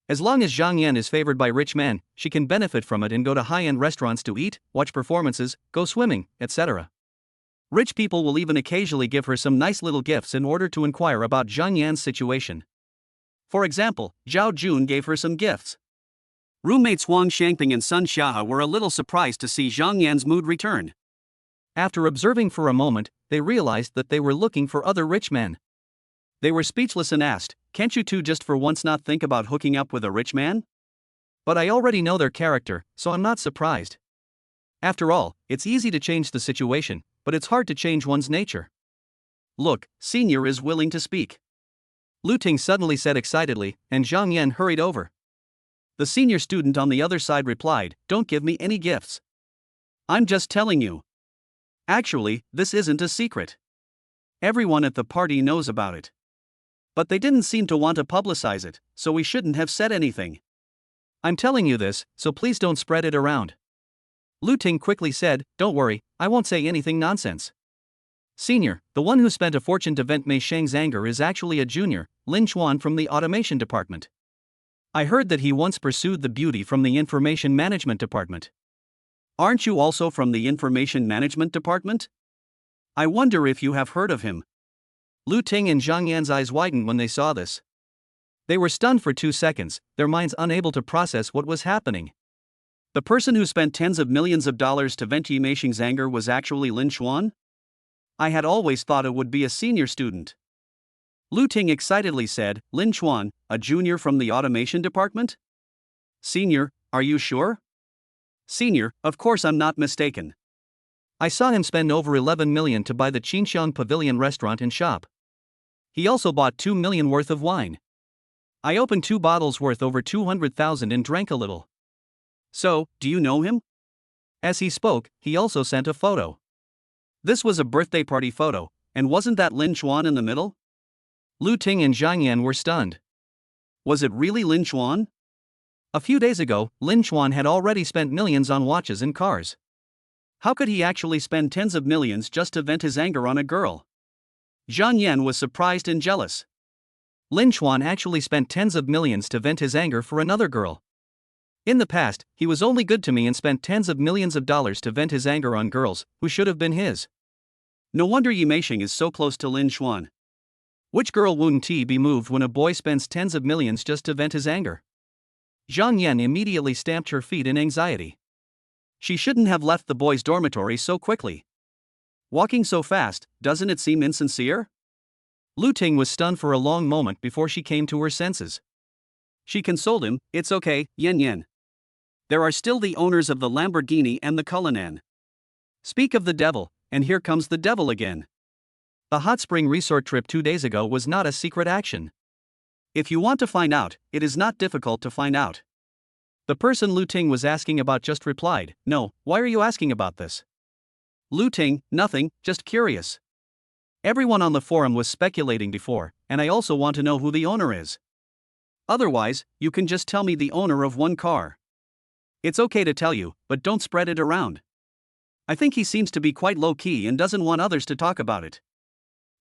As long as Zhang Yan is favored by rich men, she can benefit from it and go to high-end restaurants to eat, watch performances, go swimming, etc. Rich people will even occasionally give her some nice little gifts in order to inquire about Zhang Yan's situation. For example, Zhao Jun gave her some gifts. Roommates Wang Shangping and Sun Xia were a little surprised to see Zhang Yan's mood return. After observing for a moment, they realized that they were looking for other rich men. They were speechless and asked, "Can't you two just for once not think about hooking up with a rich man?" But I already know their character, so I'm not surprised. After all, it's easy to change the situation, but it's hard to change one's nature. Look, Senior is willing to speak. Lu Ting suddenly said excitedly, and Zhang Yan hurried over. The senior student on the other side replied, "Don't give me any gifts. I'm just telling you. Actually, this isn't a secret. Everyone at the party knows about it. But they didn't seem to want to publicize it, so we shouldn't have said anything. I'm telling you this, so please don't spread it around." Lu Ting quickly said, "Don't worry, I won't say anything nonsense. Senior, the one who spent a fortune to vent Mei Sheng's anger is actually a junior, Lin Chuan from the automation department. I heard that he once pursued the beauty from the information management department. Aren't you also from the information management department? I wonder if you have heard of him." Lu Ting and Zhang Yan's eyes widened when they saw this. They were stunned for 2 seconds, their minds unable to process what was happening. The person who spent tens of millions of dollars to vent Yi Meishing's anger was actually Lin Chuan? I had always thought it would be a senior student. Lu Ting excitedly said, "Lin Chuan, a junior from the automation department? Senior, are you sure?" "Senior, of course I'm not mistaken. I saw him spend over 11 million to buy the Qinxiang Pavilion restaurant and shop. He also bought 2 million worth of wine. I opened 2 bottles worth over 200,000 and drank a little. So, do you know him?" As he spoke, he also sent a photo. This was a birthday party photo, and wasn't that Lin Chuan in the middle? Lu Ting and Zhang Yan were stunned. Was it really Lin Chuan? A few days ago, Lin Chuan had already spent millions on watches and cars. How could he actually spend tens of millions just to vent his anger on a girl? Zhang Yan was surprised and jealous. Lin Chuan actually spent tens of millions to vent his anger for another girl. In the past, he was only good to me and spent tens of millions of dollars to vent his anger on girls who should have been his. No wonder Yi Meishing is so close to Lin Chuan. Which girl wouldn't be moved when a boy spends tens of millions just to vent his anger? Zhang Yan immediately stamped her feet in anxiety. She shouldn't have left the boys' dormitory so quickly. Walking so fast, doesn't it seem insincere? Lu Ting was stunned for a long moment before she came to her senses. She consoled him, "It's okay, Yan. There are still the owners of the Lamborghini and the Cullinan. Speak of the devil, and here comes the devil again. The hot spring resort trip 2 days ago was not a secret action. If you want to find out, it is not difficult to find out." The person Lu Ting was asking about just replied, "No, why are you asking about this?" Lu Ting, "Nothing, just curious. Everyone on the forum was speculating before, and I also want to know who the owner is. Otherwise, you can just tell me the owner of one car. It's okay to tell you, but don't spread it around. I think he seems to be quite low-key and doesn't want others to talk about it.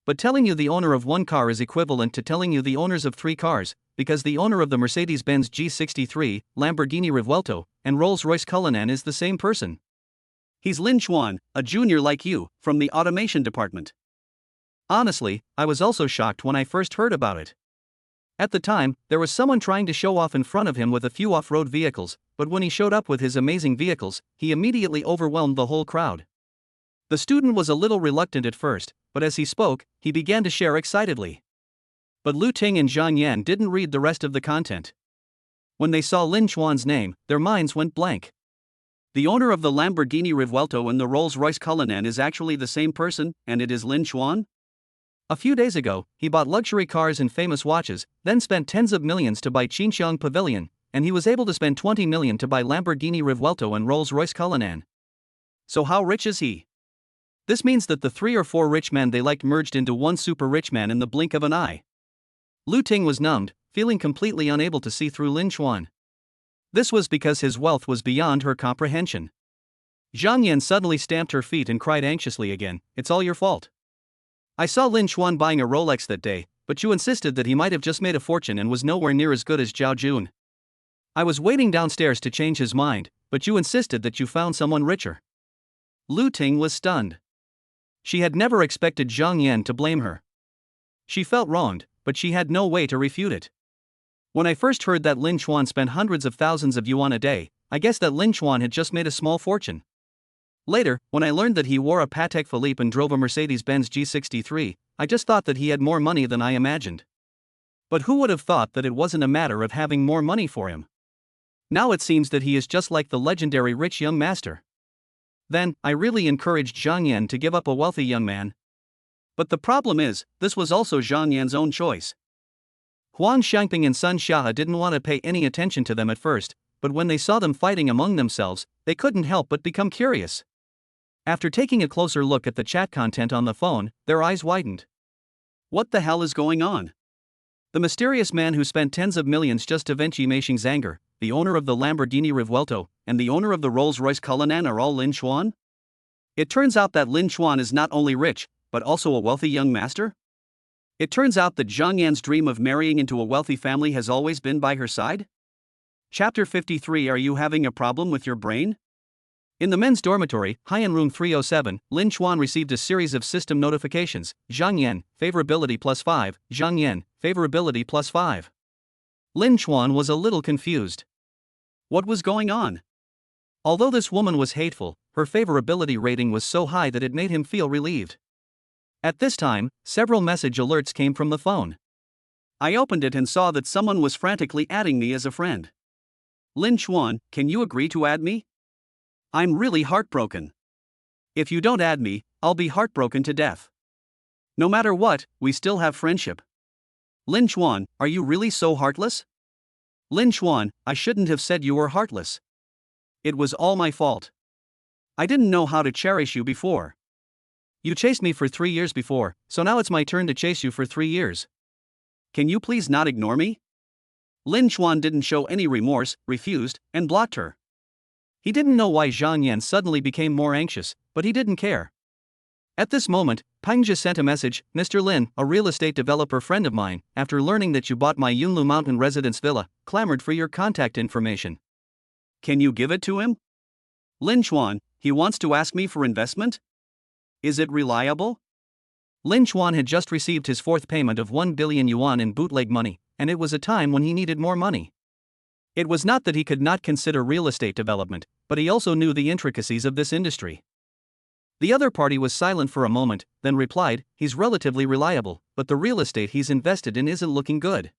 But telling you the owner of one car is equivalent to telling you the owners of 3 cars, because the owner of the Mercedes-Benz G63, Lamborghini Revuelto, and Rolls-Royce Cullinan is the same person. He's Lin Chuan, a junior like you, from the automation department. Honestly, I was also shocked when I first heard about it. At the time, there was someone trying to show off in front of him with a few off-road vehicles, but when he showed up with his amazing vehicles, he immediately overwhelmed the whole crowd. The student was a little reluctant at first, but as he spoke, he began to share excitedly. But Lu Ting and Zhang Yan didn't read the rest of the content. When they saw Lin Chuan's name, their minds went blank. The owner of the Lamborghini Revuelto and the Rolls-Royce Cullinan is actually the same person, and it is Lin Chuan? A few days ago, he bought luxury cars and famous watches, then spent tens of millions to buy Qinxiang Pavilion, and he was able to spend 20 million to buy Lamborghini Revuelto and Rolls-Royce Cullinan. So how rich is he? This means that the 3 or 4 rich men they liked merged into one super rich man in the blink of an eye. Lu Ting was numbed, feeling completely unable to see through Lin Chuan. This was because his wealth was beyond her comprehension. Zhang Yan suddenly stamped her feet and cried anxiously again, "It's all your fault. I saw Lin Chuan buying a Rolex that day, but you insisted that he might have just made a fortune and was nowhere near as good as Zhao Jun. I was waiting downstairs to change his mind, but you insisted that you found someone richer." Lu Ting was stunned. She had never expected Zhang Yan to blame her. She felt wronged, but she had no way to refute it. When I first heard that Lin Chuan spent hundreds of thousands of yuan a day, I guessed that Lin Chuan had just made a small fortune. Later, when I learned that he wore a Patek Philippe and drove a Mercedes-Benz G63, I just thought that he had more money than I imagined. But who would have thought that it wasn't a matter of having more money for him? Now it seems that he is just like the legendary rich young master. Then, I really encouraged Zhang Yan to give up a wealthy young man. But the problem is, this was also Zhang Yan's own choice. Huang Xiangping and Sun Xia didn't want to pay any attention to them at first, but when they saw them fighting among themselves, they couldn't help but become curious. After taking a closer look at the chat content on the phone, their eyes widened. What the hell is going on? The mysterious man who spent tens of millions just to Venchi Meishing Zanger, the owner of the Lamborghini Revuelto, and the owner of the Rolls-Royce Cullinan are all Lin Chuan? It turns out that Lin Chuan is not only rich, but also a wealthy young master? It turns out that Zhang Yan's dream of marrying into a wealthy family has always been by her side? Chapter 53. Are you having a problem with your brain? In the men's dormitory, Haiyan Room 307, Lin Chuan received a series of system notifications. Zhang Yan, favorability +5, Zhang Yan, favorability +5. Lin Chuan was a little confused. What was going on? Although this woman was hateful, her favorability rating was so high that it made him feel relieved. At this time, several message alerts came from the phone. I opened it and saw that someone was frantically adding me as a friend. Lin Chuan, can you agree to add me? I'm really heartbroken. If you don't add me, I'll be heartbroken to death. No matter what, we still have friendship. Lin Chuan, are you really so heartless? Lin Chuan, I shouldn't have said you were heartless. It was all my fault. I didn't know how to cherish you before. You chased me for 3 years before, so now it's my turn to chase you for 3 years. Can you please not ignore me? Lin Chuan didn't show any remorse, refused, and blocked her. He didn't know why Zhang Yan suddenly became more anxious, but he didn't care. At this moment, Pangja sent a message, "Mr. Lin, a real estate developer friend of mine, after learning that you bought my Yunlu Mountain residence villa, clamored for your contact information. Can you give it to him? Lin Chuan, he wants to ask me for investment? Is it reliable?" Lin Chuan had just received his 4th payment of 1 billion yuan in bootleg money, and it was a time when he needed more money. It was not that he could not consider real estate development, but he also knew the intricacies of this industry. The other party was silent for a moment, then replied, "He's relatively reliable, but the real estate he's invested in isn't looking good.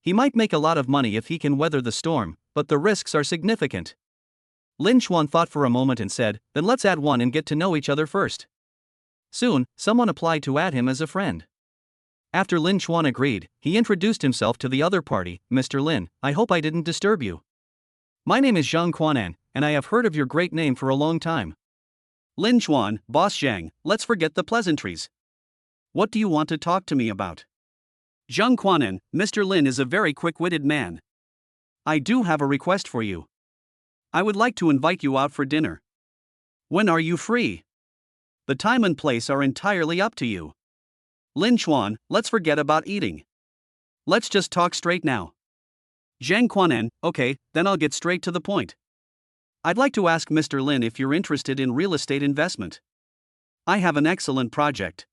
He might make a lot of money if he can weather the storm, but the risks are significant." Lin Chuan thought for a moment and said, "Then let's add one and get to know each other first." Soon, someone applied to add him as a friend. After Lin Chuan agreed, he introduced himself to the other party. "Mr. Lin, I hope I didn't disturb you. My name is Zhang Quanan, and I have heard of your great name for a long time." Lin Chuan, Boss Zhang, let's forget the pleasantries. What do you want to talk to me about? Zhang Quanan, Mr. Lin is a very quick-witted man. I do have a request for you. I would like to invite you out for dinner. When are you free? The time and place are entirely up to you. Lin Chuan, let's forget about eating. Let's just talk straight now. Zhang Quanan, okay, then I'll get straight to the point. I'd like to ask Mr. Lin if you're interested in real estate investment. I have an excellent project.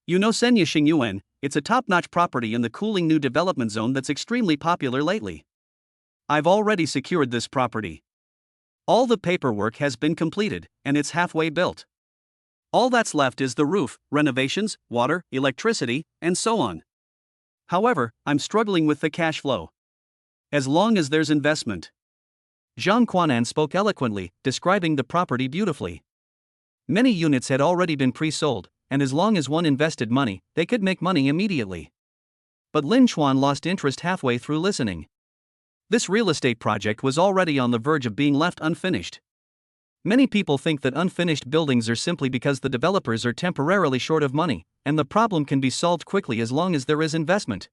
You know Senya Xingyuan, it's a top-notch property in the cooling new development zone that's extremely popular lately. I've already secured this property. All the paperwork has been completed, and it's halfway built. All that's left is the roof, renovations, water, electricity, and so on. However, I'm struggling with the cash flow. As long as there's investment. Zhang Quanan spoke eloquently, describing the property beautifully. Many units had already been pre-sold, and as long as one invested money, they could make money immediately. But Lin Chuan lost interest halfway through listening. This real estate project was already on the verge of being left unfinished. Many people think that unfinished buildings are simply because the developers are temporarily short of money, and the problem can be solved quickly as long as there is investment.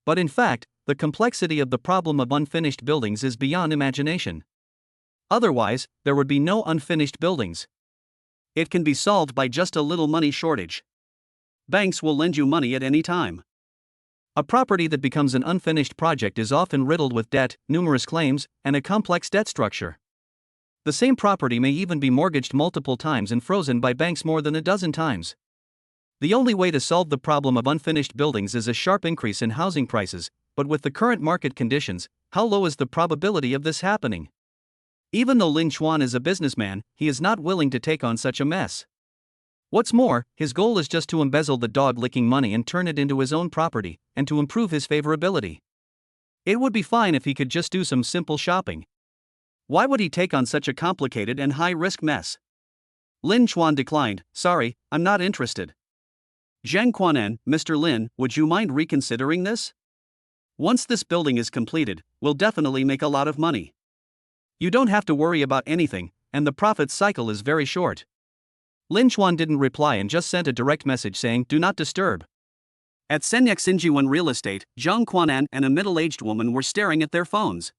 But in fact, the complexity of the problem of unfinished buildings is beyond imagination. Otherwise, there would be no unfinished buildings. It can be solved by just a little money shortage. Banks will lend you money at any time. A property that becomes an unfinished project is often riddled with debt, numerous claims, and a complex debt structure. The same property may even be mortgaged multiple times and frozen by banks more than a dozen times. The only way to solve the problem of unfinished buildings is a sharp increase in housing prices, but with the current market conditions, how low is the probability of this happening? Even though Lin Chuan is a businessman, he is not willing to take on such a mess. What's more, his goal is just to embezzle the dog-licking money and turn it into his own property, and to improve his favorability. It would be fine if he could just do some simple shopping. Why would he take on such a complicated and high-risk mess? Lin Chuan declined, "Sorry, I'm not interested." Zhang Quanan, Mr. Lin, would you mind reconsidering this? Once this building is completed, we'll definitely make a lot of money. You don't have to worry about anything, and the profit cycle is very short. Lin Chuan didn't reply and just sent a direct message saying, "Do not disturb." At Senyak Xinjiwan Real Estate, Zhang Quanan and a middle-aged woman were staring at their phones.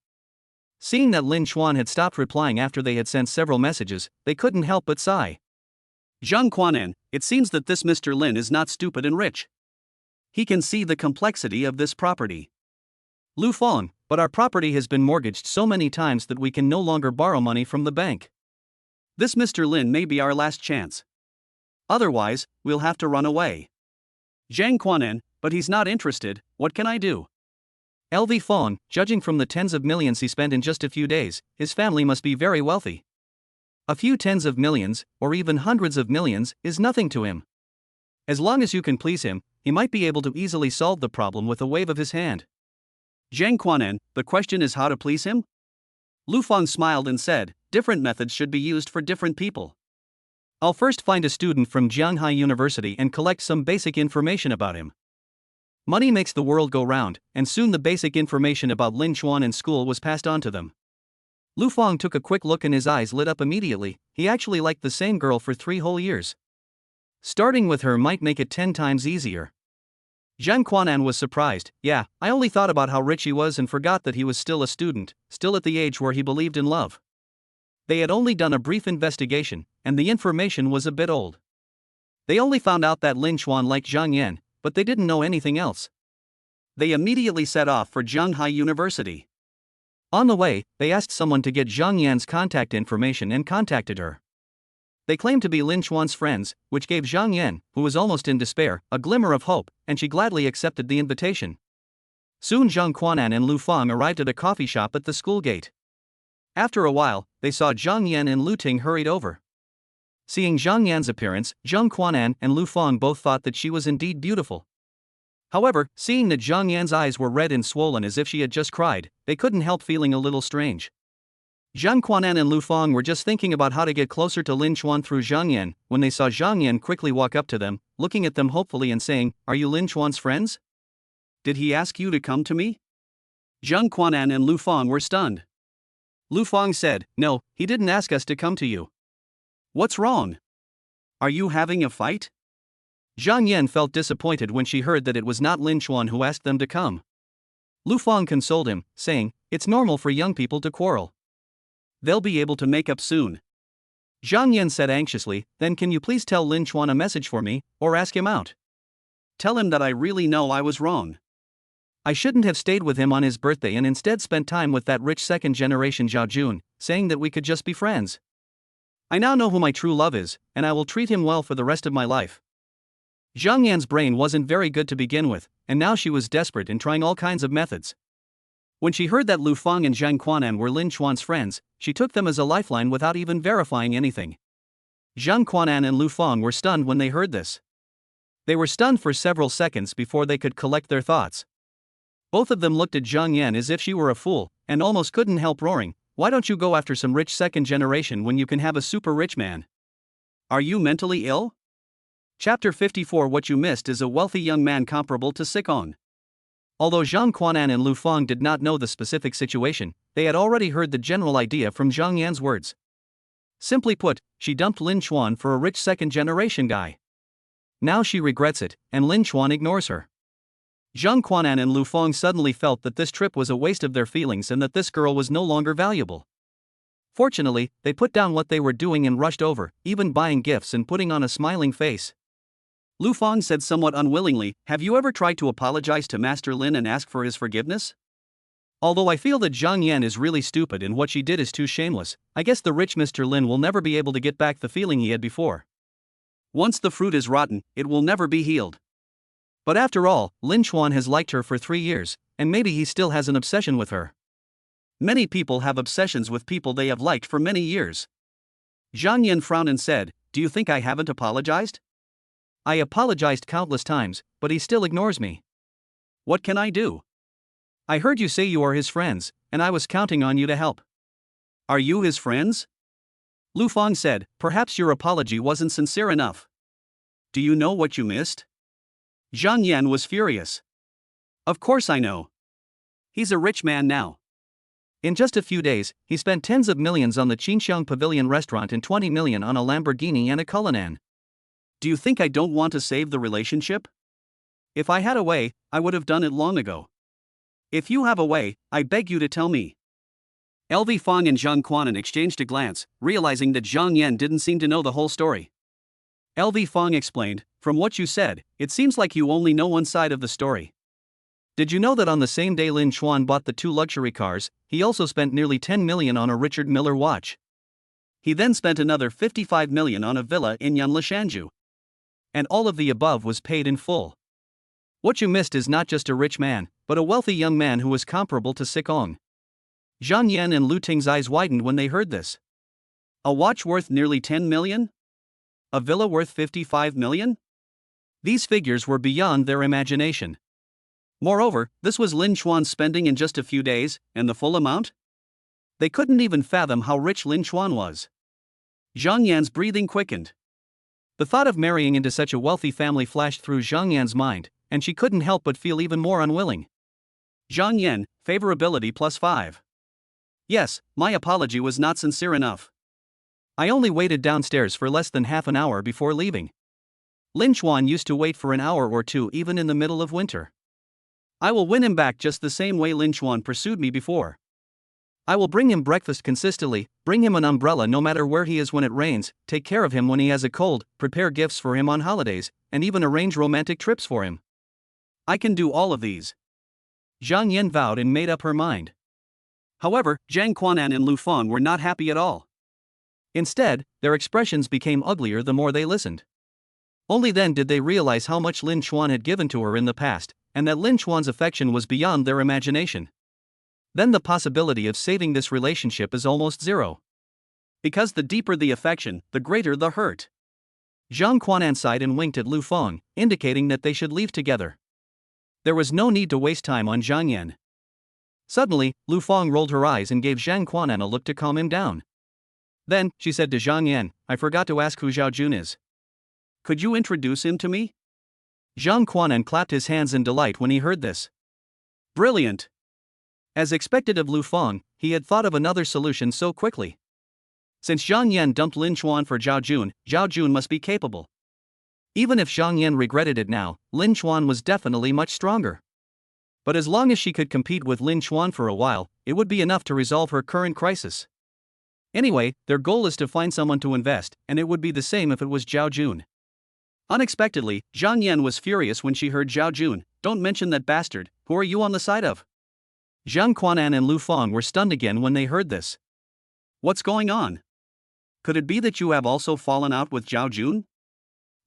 Seeing that Lin Chuan had stopped replying after they had sent several messages, they couldn't help but sigh. Zhang Quanan, it seems that this Mr. Lin is not stupid and rich. He can see the complexity of this property. Lu Feng, but our property has been mortgaged so many times that we can no longer borrow money from the bank. This Mr. Lin may be our last chance. Otherwise, we'll have to run away. Zhang Quanan, but he's not interested, what can I do? LV Feng, judging from the tens of millions he spent in just a few days, his family must be very wealthy. A few tens of millions, or even hundreds of millions, is nothing to him. As long as you can please him, he might be able to easily solve the problem with a wave of his hand. Zhang Quanan, the question is how to please him? Lu Feng smiled and said, different methods should be used for different people. I'll first find a student from Jianghai University and collect some basic information about him. Money makes the world go round, and soon the basic information about Lin Chuan in school was passed on to them. Lu Feng took a quick look and his eyes lit up immediately. He actually liked the same girl for 3 whole years. Starting with her might make it 10 times easier. Zhang Quanan was surprised. Yeah, I only thought about how rich he was and forgot that he was still a student, still at the age where he believed in love. They had only done a brief investigation, and the information was a bit old. They only found out that Lin Chuan liked Zhang Yan, but they didn't know anything else. They immediately set off for Jianghai University. On the way, they asked someone to get Zhang Yan's contact information and contacted her. They claimed to be Lin Chuan's friends, which gave Zhang Yan, who was almost in despair, a glimmer of hope, and she gladly accepted the invitation. Soon Zhang Quanan and Lu Feng arrived at a coffee shop at the school gate. After a while, they saw Zhang Yan and Lu Ting hurried over. Seeing Zhang Yan's appearance, Zhang Quanan and Lu Feng both thought that she was indeed beautiful. However, seeing that Zhang Yan's eyes were red and swollen as if she had just cried, they couldn't help feeling a little strange. Zhang Quanan and Lu Feng were just thinking about how to get closer to Lin Chuan through Zhang Yan, when they saw Zhang Yan quickly walk up to them, looking at them hopefully and saying, "Are you Lin Chuan's friends? Did he ask you to come to me?" Zhang Quanan and Lu Feng were stunned. Lu Feng said, "No, he didn't ask us to come to you. What's wrong? Are you having a fight?" Zhang Yan felt disappointed when she heard that it was not Lin Chuan who asked them to come. Lu Feng consoled him, saying, "It's normal for young people to quarrel. They'll be able to make up soon." Zhang Yan said anxiously, "Then can you please tell Lin Chuan a message for me, or ask him out? Tell him that I really know I was wrong. I shouldn't have stayed with him on his birthday and instead spent time with that rich second-generation Zhao Jun, saying that we could just be friends. I now know who my true love is, and I will treat him well for the rest of my life." Zhang Yan's brain wasn't very good to begin with, and now she was desperate and trying all kinds of methods. When she heard that Lu Fang and Zhang Quanan were Lin Chuan's friends, she took them as a lifeline without even verifying anything. Zhang Quanan and Lu Fang were stunned when they heard this. They were stunned for several seconds before they could collect their thoughts. Both of them looked at Zhang Yan as if she were a fool, and almost couldn't help roaring, "Why don't you go after some rich second generation when you can have a super rich man? Are you mentally ill?" Chapter 54. What you missed is a wealthy young man comparable to Sikong. Although Zhang Quanan and Lu Fang did not know the specific situation, they had already heard the general idea from Zhang Yan's words. Simply put, she dumped Lin Chuan for a rich second generation guy. Now she regrets it, and Lin Chuan ignores her. Zhang Quanan and Lu Fang suddenly felt that this trip was a waste of their feelings and that this girl was no longer valuable. Fortunately, they put down what they were doing and rushed over, even buying gifts and putting on a smiling face. Lu Fang said somewhat unwillingly, "Have you ever tried to apologize to Master Lin and ask for his forgiveness?" Although I feel that Zhang Yan is really stupid and what she did is too shameless, I guess the rich Mr. Lin will never be able to get back the feeling he had before. Once the fruit is rotten, it will never be healed. But after all, Lin Chuan has liked her for 3 years, and maybe he still has an obsession with her. Many people have obsessions with people they have liked for many years. Zhang Yan frowned and said, "Do you think I haven't apologized?" I apologized countless times, but he still ignores me. What can I do? I heard you say you are his friends, and I was counting on you to help. Are you his friends? Lu Fang said, "Perhaps your apology wasn't sincere enough. Do you know what you missed?" Zhang Yan was furious. "Of course I know. He's a rich man now. In just a few days, he spent tens of millions on the Qinxiang Pavilion restaurant and 20 million on a Lamborghini and a Cullinan. Do you think I don't want to save the relationship? If I had a way, I would have done it long ago. If you have a way, I beg you to tell me." LV Fang and Zhang Quanan exchanged a glance, realizing that Zhang Yan didn't seem to know the whole story. LV Fang explained, "From what you said, it seems like you only know one side of the story. Did you know that on the same day Lin Chuan bought the 2 luxury cars, he also spent nearly 10 million on a Richard Miller watch? He then spent another 55 million on a villa in Yanlishanju. And all of the above was paid in full. What you missed is not just a rich man, but a wealthy young man who was comparable to Sikong." Zhang Yan and Lu Ting's eyes widened when they heard this. A watch worth nearly 10 million? A villa worth 55 million? These figures were beyond their imagination. Moreover, this was Lin Chuan's spending in just a few days, and the full amount? They couldn't even fathom how rich Lin Chuan was. Zhang Yan's breathing quickened. The thought of marrying into such a wealthy family flashed through Zhang Yan's mind, and she couldn't help but feel even more unwilling. Zhang Yan, favorability +5. Yes, my apology was not sincere enough. I only waited downstairs for less than half an hour before leaving. Lin Chuan used to wait for an hour or two even in the middle of winter. I will win him back just the same way Lin Chuan pursued me before. I will bring him breakfast consistently, bring him an umbrella no matter where he is when it rains, take care of him when he has a cold, prepare gifts for him on holidays, and even arrange romantic trips for him. I can do all of these." Zhang Yan vowed and made up her mind. However, Zhang Quanan and Lu Fang were not happy at all. Instead, their expressions became uglier the more they listened. Only then did they realize how much Lin Chuan had given to her in the past, and that Lin Chuan's affection was beyond their imagination. Then the possibility of saving this relationship is almost zero. Because the deeper the affection, the greater the hurt. Zhang Quanan sighed and winked at Lu Fang, indicating that they should leave together. There was no need to waste time on Zhang Yan. Suddenly, Lu Fang rolled her eyes and gave Zhang Quanan a look to calm him down. Then, she said to Zhang Yan, "I forgot to ask who Zhao Jun is. Could you introduce him to me?" Zhang Quanan clapped his hands in delight when he heard this. Brilliant! As expected of Lu Fang, he had thought of another solution so quickly. Since Zhang Yan dumped Lin Chuan for Zhao Jun must be capable. Even if Zhang Yan regretted it now, Lin Chuan was definitely much stronger. But as long as she could compete with Lin Chuan for a while, it would be enough to resolve her current crisis. Anyway, their goal is to find someone to invest, and it would be the same if it was Zhao Jun. Unexpectedly, Zhang Yan was furious when she heard Zhao Jun. "Don't mention that bastard, who are you on the side of?" Zhang Quanan and Lu Fang were stunned again when they heard this. What's going on? Could it be that you have also fallen out with Zhao Jun?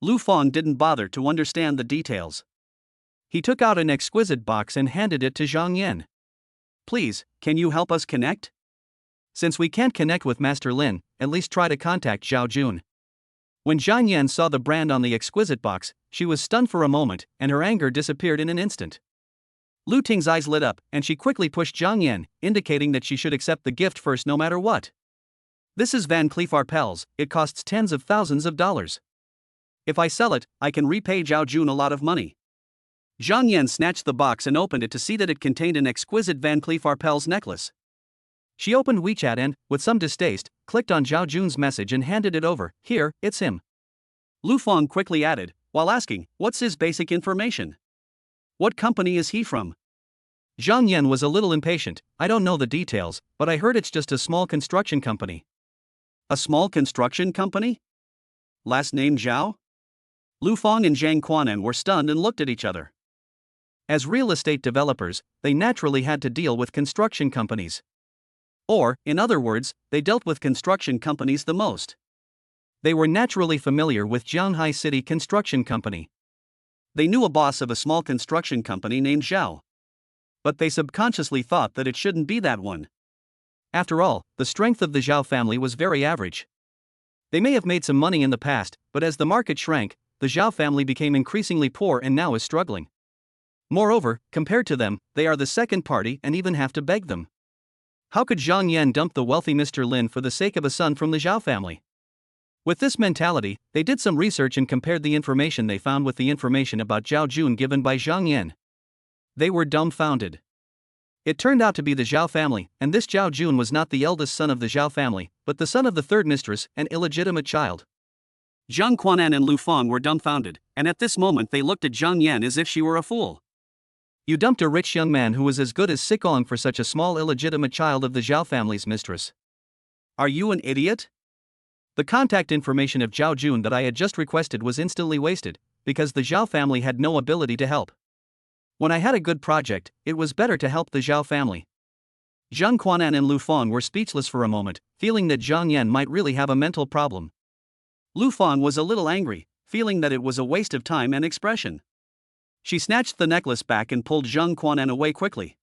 Lu Fang didn't bother to understand the details. He took out an exquisite box and handed it to Zhang Yan. Please, can you help us connect? Since we can't connect with Master Lin, at least try to contact Zhao Jun. When Zhang Yan saw the brand on the exquisite box, she was stunned for a moment, and her anger disappeared in an instant. Lu Ting's eyes lit up, and she quickly pushed Zhang Yan, indicating that she should accept the gift first no matter what. This is Van Cleef Arpels, it costs tens of thousands of dollars. If I sell it, I can repay Zhao Jun a lot of money. Zhang Yan snatched the box and opened it to see that it contained an exquisite Van Cleef Arpels necklace. She opened WeChat and, with some distaste, clicked on Zhao Jun's message and handed it over. Here, it's him. Lu Fang quickly added, while asking, what's his basic information? What company is he from? Zhang Yan was a little impatient. I don't know the details, but I heard it's just a small construction company. A small construction company? Last name Zhao? Lu Fang and Zhang Quanan were stunned and looked at each other. As real estate developers, they naturally had to deal with construction companies. Or, in other words, they dealt with construction companies the most. They were naturally familiar with Jianghai City Construction Company. They knew a boss of a small construction company named Zhao. But they subconsciously thought that it shouldn't be that one. After all, the strength of the Zhao family was very average. They may have made some money in the past, but as the market shrank, the Zhao family became increasingly poor and now is struggling. Moreover, compared to them, they are the second party and even have to beg them. How could Zhang Yan dump the wealthy Mr. Lin for the sake of a son from the Zhao family? With this mentality, they did some research and compared the information they found with the information about Zhao Jun given by Zhang Yan. They were dumbfounded. It turned out to be the Zhao family, and this Zhao Jun was not the eldest son of the Zhao family, but the son of the third mistress, an illegitimate child. Zhang Quanan and Lu Fang were dumbfounded, and at this moment they looked at Zhang Yan as if she were a fool. You dumped a rich young man who was as good as Sikong for such a small illegitimate child of the Zhao family's mistress. Are you an idiot? The contact information of Zhao Jun that I had just requested was instantly wasted, because the Zhao family had no ability to help. When I had a good project, it was better to help the Zhao family. Zhang Quanan and Lu Fang were speechless for a moment, feeling that Zhang Yan might really have a mental problem. Lu Fang was a little angry, feeling that it was a waste of time and expression. She snatched the necklace back and pulled Zhang Quanan away quickly.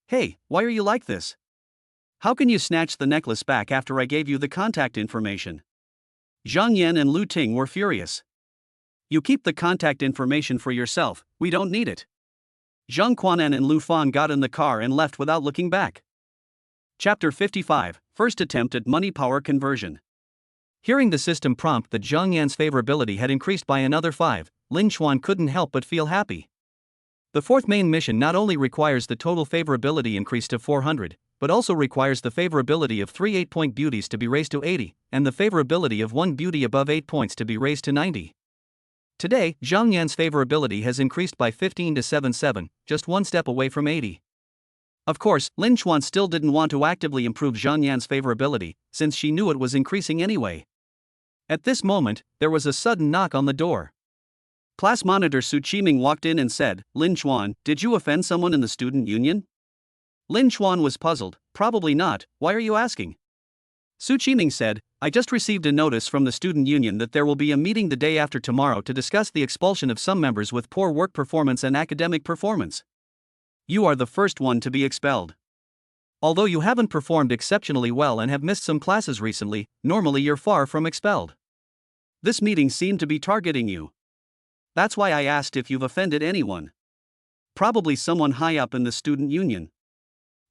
Hey, why are you like this? How can you snatch the necklace back after I gave you the contact information? Zhang Yan and Lu Ting were furious. You keep the contact information for yourself, we don't need it. Zhang Quanan and Lu Fang got in the car and left without looking back. Chapter 55, First Attempt at Money Power Conversion. Hearing the system prompt that Zhang Yan's favorability had increased by another 5, Lin Chuan couldn't help but feel happy. The fourth main mission not only requires the total favorability increase to 400, but also requires the favorability of 3 8-point beauties to be raised to 80, and the favorability of 1 beauty above 8 points to be raised to 90. Today, Zhang Yan's favorability has increased by 15 to 77, just one step away from 80. Of course, Lin Chuan still didn't want to actively improve Zhang Yan's favorability, since she knew it was increasing anyway. At this moment, there was a sudden knock on the door. Class monitor Su Qiming walked in and said, Lin Chuan, did you offend someone in the student union? Lin Chuan was puzzled. Probably not, why are you asking? Su Qiming said, I just received a notice from the student union that there will be a meeting the day after tomorrow to discuss the expulsion of some members with poor work performance and academic performance. You are the first one to be expelled. Although you haven't performed exceptionally well and have missed some classes recently, normally you're far from expelled. This meeting seemed to be targeting you. That's why I asked if you've offended anyone. Probably someone high up in the student union.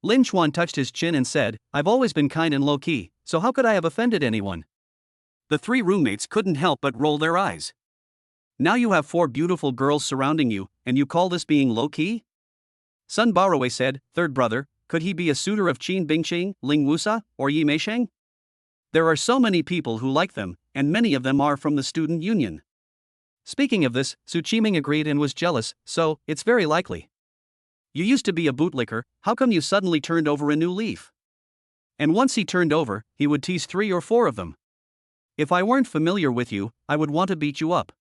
Lin Chuan touched his chin and said, I've always been kind and low-key, so how could I have offended anyone? The 3 roommates couldn't help but roll their eyes. Now you have 4 beautiful girls surrounding you, and you call this being low-key? Sun Barawei said, third brother, could he be a suitor of Qin Bingqing, Ling Wusa, or Yi Meisheng? There are so many people who like them, and many of them are from the student union. Speaking of this, Su Qiming agreed and was jealous, so, it's very likely. You used to be a bootlicker, how come you suddenly turned over a new leaf? And once he turned over, he would tease 3 or 4 of them. If I weren't familiar with you, I would want to beat you up.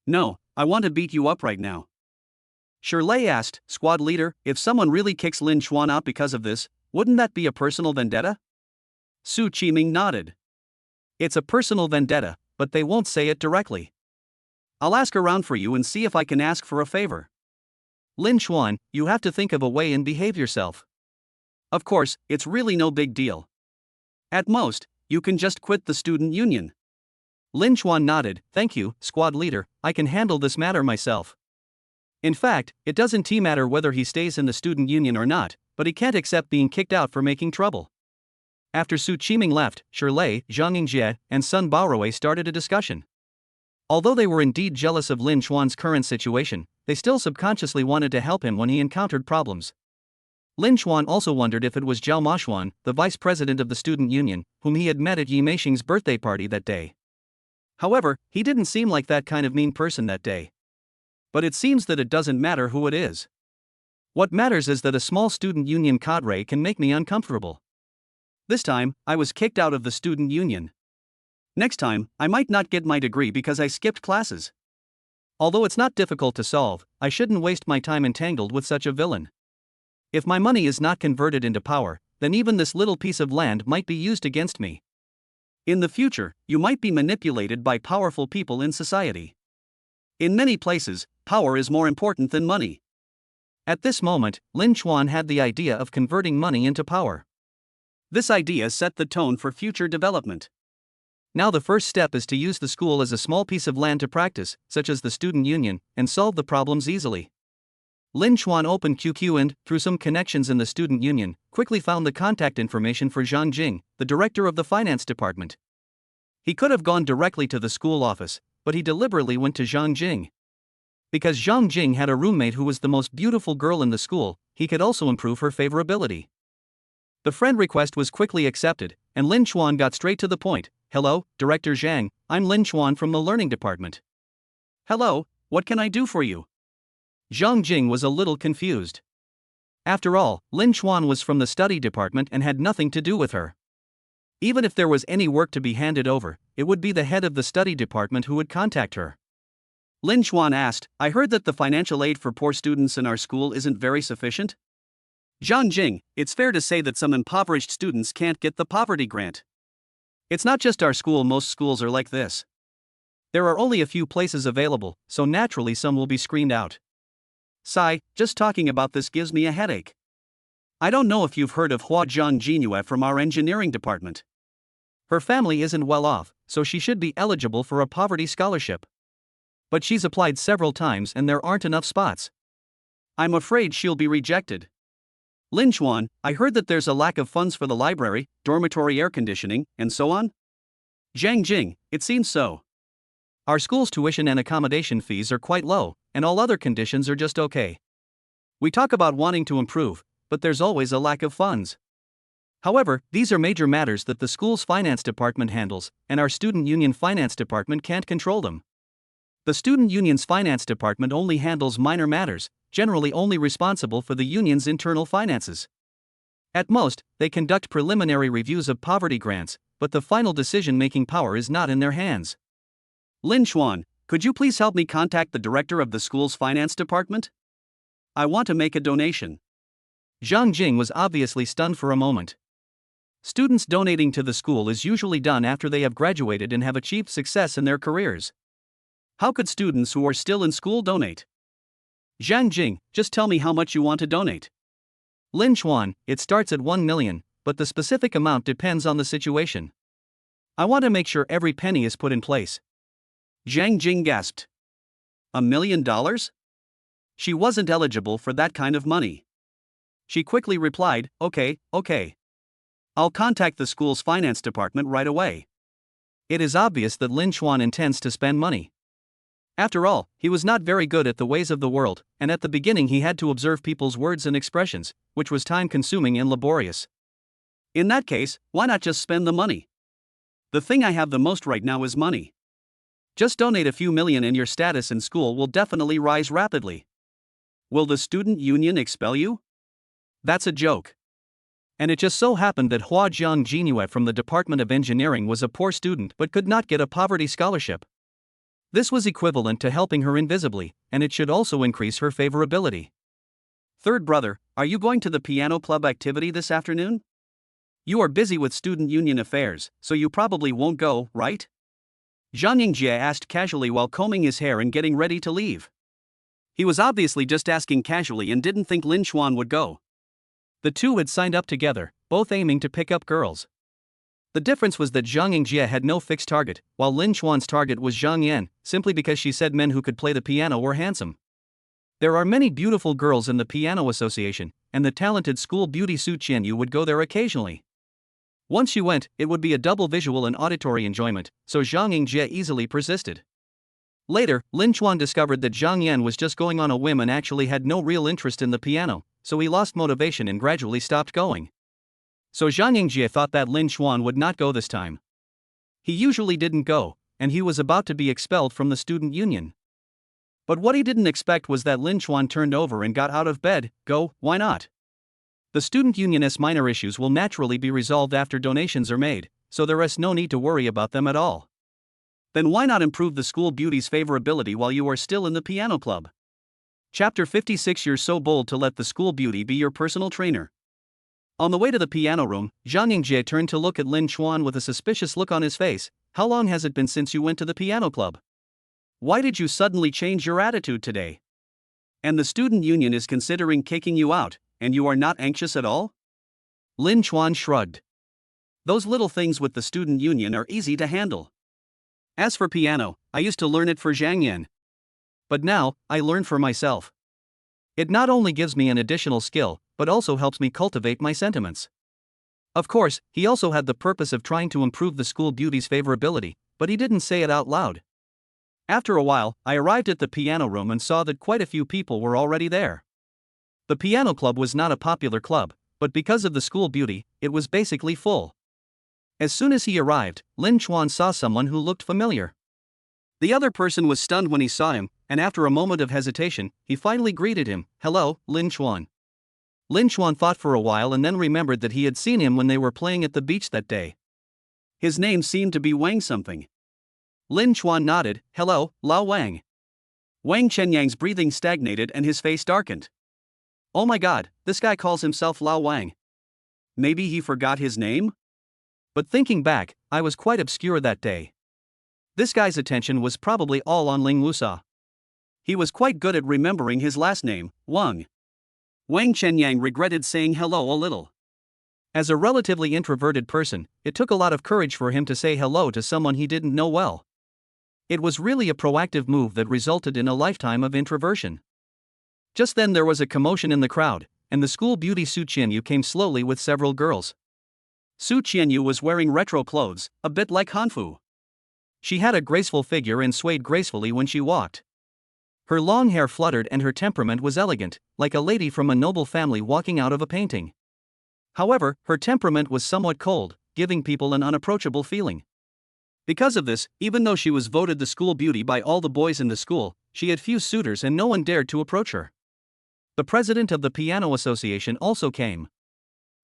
No, I want to beat you up right now. Shirley asked, squad leader, if someone really kicks Lin Chuan out because of this, wouldn't that be a personal vendetta? Su Qiming nodded. It's a personal vendetta, but they won't say it directly. I'll ask around for you and see if I can ask for a favor. Lin Chuan, you have to think of a way and behave yourself. Of course, it's really no big deal. At most, you can just quit the student union. Lin Chuan nodded. Thank you, squad leader, I can handle this matter myself. In fact, it doesn't matter whether he stays in the student union or not, but he can't accept being kicked out for making trouble. After Su Qiming left, Shirlei, Zhang Yingjie, and Sun Baorui started a discussion. Although they were indeed jealous of Lin Chuan's current situation, they still subconsciously wanted to help him when he encountered problems. Lin Chuan also wondered if it was Zhao Maxuan, the vice president of the student union, whom he had met at Yi Meixing's birthday party that day. However, he didn't seem like that kind of mean person that day. But it seems that it doesn't matter who it is. What matters is that a small student union cadre can make me uncomfortable. This time, I was kicked out of the student union. Next time, I might not get my degree because I skipped classes. Although it's not difficult to solve, I shouldn't waste my time entangled with such a villain. If my money is not converted into power, then even this little piece of land might be used against me. In the future, you might be manipulated by powerful people in society. In many places, power is more important than money. At this moment, Lin Chuan had the idea of converting money into power. This idea set the tone for future development. Now the first step is to use the school as a small piece of land to practice, such as the student union, and solve the problems easily. Lin Chuan opened QQ and, through some connections in the student union, quickly found the contact information for Zhang Jing, the director of the finance department. He could have gone directly to the school office, but he deliberately went to Zhang Jing. Because Zhang Jing had a roommate who was the most beautiful girl in the school, he could also improve her favorability. The friend request was quickly accepted, and Lin Chuan got straight to the point. Hello, Director Zhang, I'm Lin Chuan from the learning department. Hello, what can I do for you? Zhang Jing was a little confused. After all, Lin Chuan was from the study department and had nothing to do with her. Even if there was any work to be handed over, it would be the head of the study department who would contact her. Lin Chuan asked, I heard that the financial aid for poor students in our school isn't very sufficient? Zhang Jing, it's fair to say that some impoverished students can't get the poverty grant. It's not just our school, most schools are like this. There are only a few places available, so naturally some will be screened out. Sigh, just talking about this gives me a headache. I don't know if you've heard of Hua Zhang Jinue from our engineering department. Her family isn't well off, so she should be eligible for a poverty scholarship. But she's applied several times and there aren't enough spots. I'm afraid she'll be rejected. Lin Chuan, I heard that there's a lack of funds for the library, dormitory air conditioning, and so on? Zhang Jing, it seems so. Our school's tuition and accommodation fees are quite low, and all other conditions are just okay. We talk about wanting to improve, but there's always a lack of funds. However, these are major matters that the school's finance department handles, and our student union finance department can't control them. The student union's finance department only handles minor matters, generally only responsible for the union's internal finances. At most, they conduct preliminary reviews of poverty grants, but the final decision-making power is not in their hands. Lin Chuan, could you please help me contact the director of the school's finance department? I want to make a donation. Zhang Jing was obviously stunned for a moment. Students donating to the school is usually done after they have graduated and have achieved success in their careers. How could students who are still in school donate? Zhang Jing, just tell me how much you want to donate. Lin Chuan, it starts at 1 million, but the specific amount depends on the situation. I want to make sure every penny is put in place. Zhang Jing gasped. $1 million? She wasn't eligible for that kind of money. She quickly replied, okay. I'll contact the school's finance department right away. It is obvious that Lin Chuan intends to spend money. After all, he was not very good at the ways of the world, and at the beginning he had to observe people's words and expressions, which was time-consuming and laborious. In that case, why not just spend the money? The thing I have the most right now is money. Just donate a few million and your status in school will definitely rise rapidly. Will the student union expel you? That's a joke. And it just so happened that Hua Zhang Jinue from the Department of Engineering was a poor student but could not get a poverty scholarship. This was equivalent to helping her invisibly, and it should also increase her favorability. Third brother, are you going to the piano club activity this afternoon? You are busy with student union affairs, so you probably won't go, right? Zhang Yingjie asked casually while combing his hair and getting ready to leave. He was obviously just asking casually and didn't think Lin Xuan would go. The two had signed up together, both aiming to pick up girls. The difference was that Zhang Yingjie had no fixed target, while Lin Xuan's target was Zhang Yan, simply because she said men who could play the piano were handsome. There are many beautiful girls in the Piano Association, and the talented school beauty Su Qianyu would go there occasionally. Once she went, it would be a double visual and auditory enjoyment, so Zhang Yingjie easily persisted. Later, Lin Xuan discovered that Zhang Yan was just going on a whim and actually had no real interest in the piano, so he lost motivation and gradually stopped going. So Zhang Yingjie thought that Lin Xuan would not go this time. He usually didn't go, and he was about to be expelled from the student union. But what he didn't expect was that Lin Xuan turned over and got out of bed. Go, why not? The student union's minor issues will naturally be resolved after donations are made, so there is no need to worry about them at all. Then why not improve the school beauty's favorability while you are still in the piano club? Chapter 56. You're so bold to let the school beauty be your personal trainer. On the way to the piano room, Zhang Yingjie turned to look at Lin Xuan with a suspicious look on his face. How long has it been since you went to the piano club? Why did you suddenly change your attitude today? And the student union is considering kicking you out, and you are not anxious at all? Lin Xuan shrugged. Those little things with the student union are easy to handle. As for piano, I used to learn it for Zhang Yan. But now, I learn for myself. It not only gives me an additional skill, but also helps me cultivate my sentiments. Of course, he also had the purpose of trying to improve the school beauty's favorability, but he didn't say it out loud. After a while, I arrived at the piano room and saw that quite a few people were already there. The piano club was not a popular club, but because of the school beauty, it was basically full. As soon as he arrived, Lin Xuan saw someone who looked familiar. The other person was stunned when he saw him, and after a moment of hesitation, he finally greeted him. Hello, Lin Xuan. Lin Xuan thought for a while and then remembered that he had seen him when they were playing at the beach that day. His name seemed to be Wang something. Lin Xuan nodded. Hello, Lao Wang. Wang Chenyang's breathing stagnated and his face darkened. Oh my god, this guy calls himself Lao Wang. Maybe he forgot his name? But thinking back, I was quite obscure that day. This guy's attention was probably all on Ling Wusa. He was quite good at remembering his last name, Wang. Wang Chenyang regretted saying hello a little. As a relatively introverted person, it took a lot of courage for him to say hello to someone he didn't know well. It was really a proactive move that resulted in a lifetime of introversion. Just then there was a commotion in the crowd, and the school beauty Su Qianyu came slowly with several girls. Su Qianyu was wearing retro clothes, a bit like Hanfu. She had a graceful figure and swayed gracefully when she walked. Her long hair fluttered and her temperament was elegant, like a lady from a noble family walking out of a painting. However, her temperament was somewhat cold, giving people an unapproachable feeling. Because of this, even though she was voted the school beauty by all the boys in the school, she had few suitors and no one dared to approach her. The president of the Piano Association also came.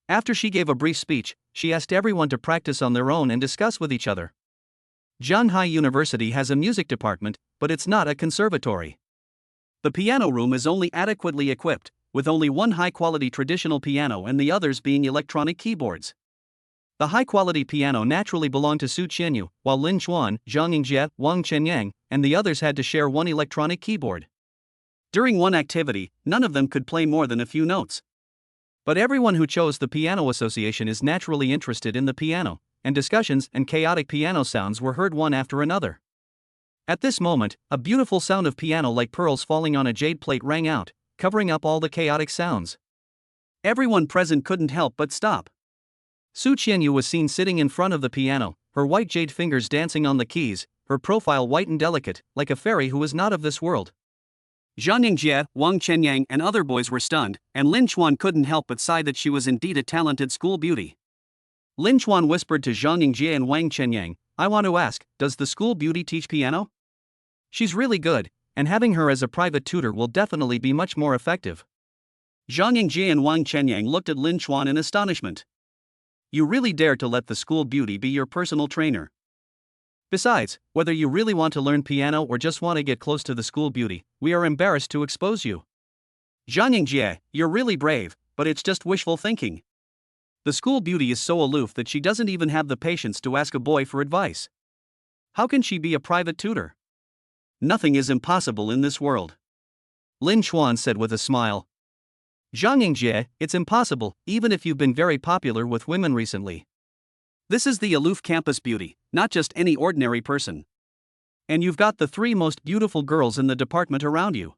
After she gave a brief speech, she asked everyone to practice on their own and discuss with each other. Zhanghai University has a music department, but it's not a conservatory. The piano room is only adequately equipped, with only one high-quality traditional piano and the others being electronic keyboards. The high-quality piano naturally belonged to Su Qianyu, while Lin Xuan, Zhang Yingjie, Wang Chenyang, and the others had to share one electronic keyboard. During one activity, none of them could play more than a few notes. But everyone who chose the Piano Association is naturally interested in the piano, and discussions and chaotic piano sounds were heard one after another. At this moment, a beautiful sound of piano like pearls falling on a jade plate rang out, covering up all the chaotic sounds. Everyone present couldn't help but stop. Su Qianyu was seen sitting in front of the piano, her white jade fingers dancing on the keys, her profile white and delicate, like a fairy who was not of this world. Zhang Yingjie, Wang Chenyang and other boys were stunned, and Lin Xuan couldn't help but sigh that she was indeed a talented school beauty. Lin Xuan whispered to Zhang Yingjie and Wang Chenyang, I want to ask, does the school beauty teach piano? She's really good, and having her as a private tutor will definitely be much more effective. Zhang Yingjie and Wang Chenyang looked at Lin Xuan in astonishment. You really dare to let the school beauty be your personal trainer. Besides, whether you really want to learn piano or just want to get close to the school beauty, we are embarrassed to expose you. Zhang Yingjie, you're really brave, but it's just wishful thinking. The school beauty is so aloof that she doesn't even have the patience to ask a boy for advice. How can she be a private tutor? Nothing is impossible in this world. Lin Chuan said with a smile. Zhang Yingjie, it's impossible, even if you've been very popular with women recently. This is the aloof campus beauty, not just any ordinary person. And you've got the 3 most beautiful girls in the department around you.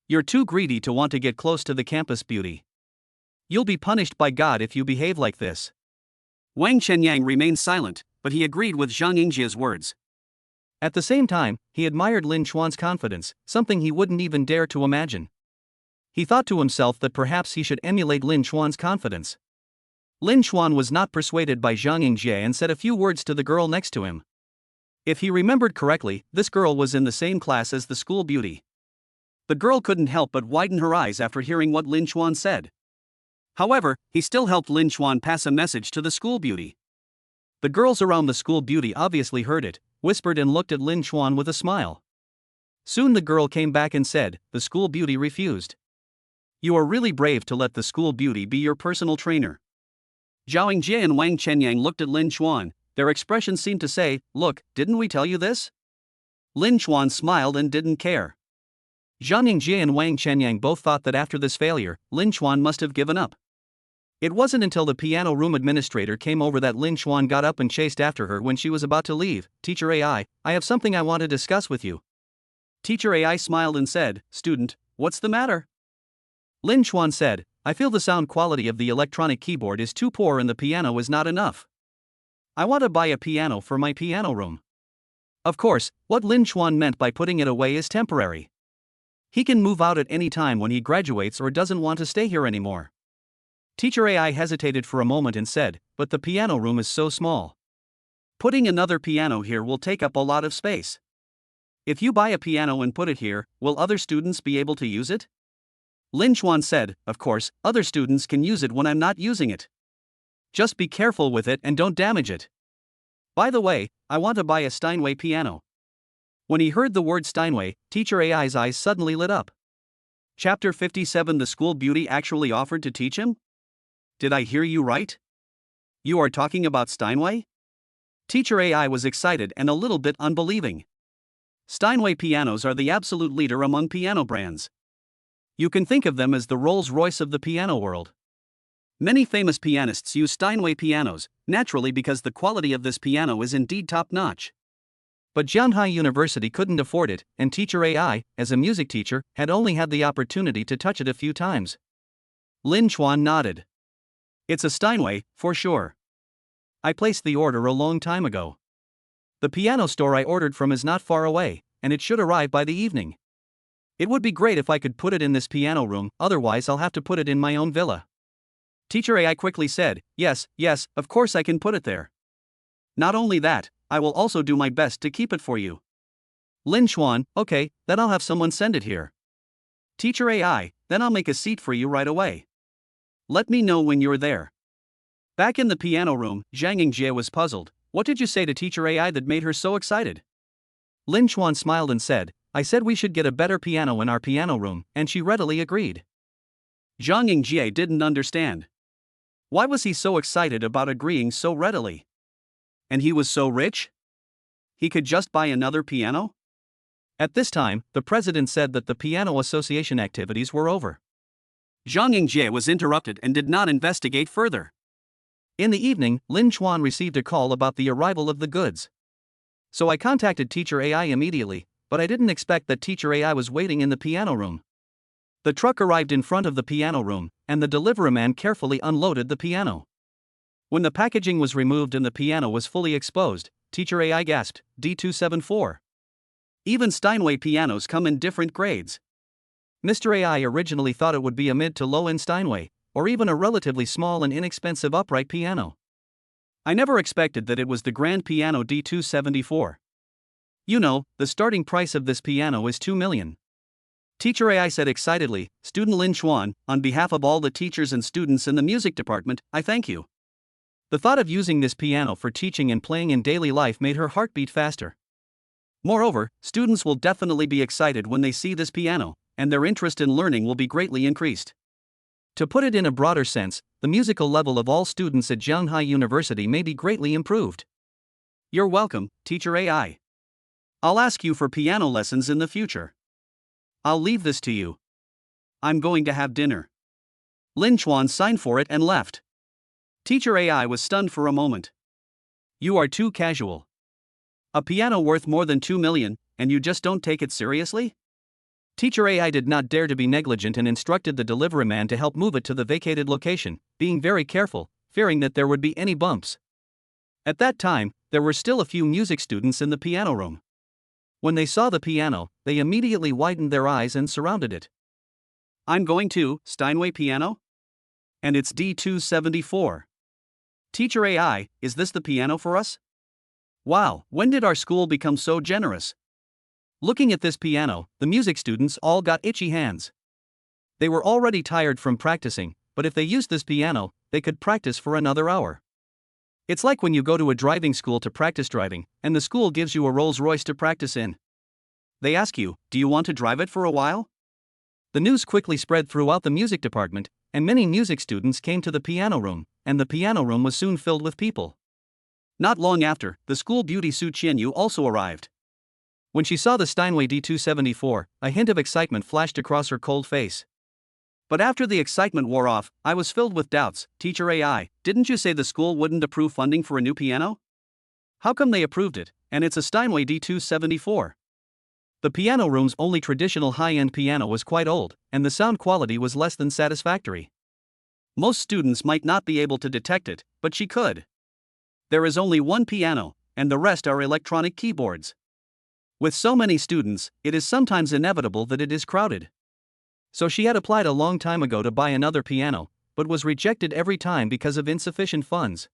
You're too greedy to want to get close to the campus beauty. You'll be punished by God if you behave like this. Wang Chenyang remained silent, but he agreed with Zhang Yingjie's words. At the same time, he admired Lin Chuan's confidence, something he wouldn't even dare to imagine. He thought to himself that perhaps he should emulate Lin Chuan's confidence. Lin Chuan was not persuaded by Zhang Yingjie and said a few words to the girl next to him. If he remembered correctly, this girl was in the same class as the school beauty. The girl couldn't help but widen her eyes after hearing what Lin Chuan said. However, he still helped Lin Chuan pass a message to the school beauty. The girls around the school beauty obviously heard it, whispered and looked at Lin Chuan with a smile. Soon the girl came back and said, the school beauty refused. You are really brave to let the school beauty be your personal trainer. Zhao Yingjie and Wang Chenyang looked at Lin Chuan, their expressions seemed to say, look, didn't we tell you this? Lin Chuan smiled and didn't care. Zhang Yingjie and Wang Chenyang both thought that after this failure, Lin Chuan must have given up. It wasn't until the piano room administrator came over that Lin Chuan got up and chased after her when she was about to leave. Teacher AI, I have something I want to discuss with you. Teacher AI smiled and said, student, what's the matter? Lin Chuan said, I feel the sound quality of the electronic keyboard is too poor and the piano is not enough. I want to buy a piano for my piano room. Of course, what Lin Chuan meant by putting it away is temporary. He can move out at any time when he graduates or doesn't want to stay here anymore. Teacher AI hesitated for a moment and said, but the piano room is so small. Putting another piano here will take up a lot of space. If you buy a piano and put it here, will other students be able to use it? Lin Chuan said, of course, other students can use it when I'm not using it. Just be careful with it and don't damage it. By the way, I want to buy a Steinway piano. When he heard the word Steinway, Teacher AI's eyes suddenly lit up. Chapter 57 The school beauty actually offered to teach him? Did I hear you right? You are talking about Steinway? Teacher AI was excited and a little bit unbelieving. Steinway pianos are the absolute leader among piano brands. You can think of them as the Rolls-Royce of the piano world. Many famous pianists use Steinway pianos, naturally because the quality of this piano is indeed top-notch. But Jianhai University couldn't afford it, and Teacher AI, as a music teacher, had only had the opportunity to touch it a few times. Lin Chuan nodded. It's a Steinway, for sure. I placed the order a long time ago. The piano store I ordered from is not far away, and it should arrive by the evening. It would be great if I could put it in this piano room, otherwise I'll have to put it in my own villa. Teacher AI quickly said, yes, of course I can put it there. Not only that, I will also do my best to keep it for you. Lin Chuan, okay, then I'll have someone send it here. Teacher AI, then I'll make a seat for you right away. Let me know when you're there. Back in the piano room, Zhang Yingjie was puzzled. What did you say to Teacher AI that made her so excited? Lin Chuan smiled and said, I said we should get a better piano in our piano room, and she readily agreed. Zhang Yingjie didn't understand. Why was he so excited about agreeing so readily? And he was so rich? He could just buy another piano? At this time, the president said that the piano association activities were over. Zhang Yingjie was interrupted and did not investigate further. In the evening, Lin Chuan received a call about the arrival of the goods. So I contacted Teacher AI immediately, but I didn't expect that Teacher AI was waiting in the piano room. The truck arrived in front of the piano room, and the delivery man carefully unloaded the piano. When the packaging was removed and the piano was fully exposed, Teacher AI gasped, D274. Even Steinway pianos come in different grades. Mr. AI originally thought it would be a mid to low-end Steinway, or even a relatively small and inexpensive upright piano. I never expected that it was the grand piano D274. You know, the starting price of this piano is 2 million. Teacher AI said excitedly, Student Lin Chuan, on behalf of all the teachers and students in the music department, I thank you. The thought of using this piano for teaching and playing in daily life made her heart beat faster. Moreover, students will definitely be excited when they see this piano, and their interest in learning will be greatly increased. To put it in a broader sense, the musical level of all students at Jianhai University may be greatly improved. You're welcome, Teacher AI. I'll ask you for piano lessons in the future. I'll leave this to you. I'm going to have dinner. Lin Chuan signed for it and left. Teacher AI was stunned for a moment. You are too casual. A piano worth more than 2 million, and you just don't take it seriously? Teacher AI did not dare to be negligent and instructed the delivery man to help move it to the vacated location, being very careful, fearing that there would be any bumps. At that time, there were still a few music students in the piano room. When they saw the piano, they immediately widened their eyes and surrounded it. I'm going to Steinway piano? And it's D274. Teacher AI, is this the piano for us? Wow, when did our school become so generous? Looking at this piano, the music students all got itchy hands. They were already tired from practicing, but if they used this piano, they could practice for another hour. It's like when you go to a driving school to practice driving, and the school gives you a Rolls-Royce to practice in. They ask you, do you want to drive it for a while? The news quickly spread throughout the music department, and many music students came to the piano room, and the piano room was soon filled with people. Not long after, the school beauty Su Qianyu also arrived. When she saw the Steinway D274, a hint of excitement flashed across her cold face. But after the excitement wore off, I was filled with doubts. Teacher AI, didn't you say the school wouldn't approve funding for a new piano? How come they approved it, and it's a Steinway D274? The piano room's only traditional high-end piano was quite old, and the sound quality was less than satisfactory. Most students might not be able to detect it, but she could. There is only one piano, and the rest are electronic keyboards. With so many students, it is sometimes inevitable that it is crowded. So she had applied a long time ago to buy another piano, but was rejected every time because of insufficient funds.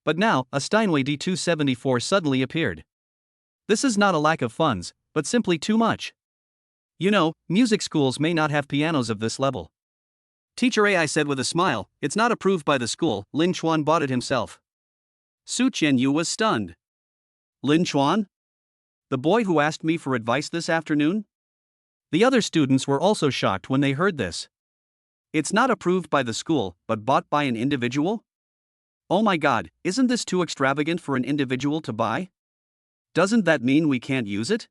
But now, a Steinway D274 suddenly appeared. This is not a lack of funds, but simply too much. You know, music schools may not have pianos of this level. Teacher AI said with a smile, it's not approved by the school. Lin Chuan bought it himself. Su Qianyu was stunned. Lin Chuan? The boy who asked me for advice this afternoon? The other students were also shocked when they heard this. It's not approved by the school, but bought by an individual? Oh my god, isn't this too extravagant for an individual to buy? Doesn't that mean we can't use it?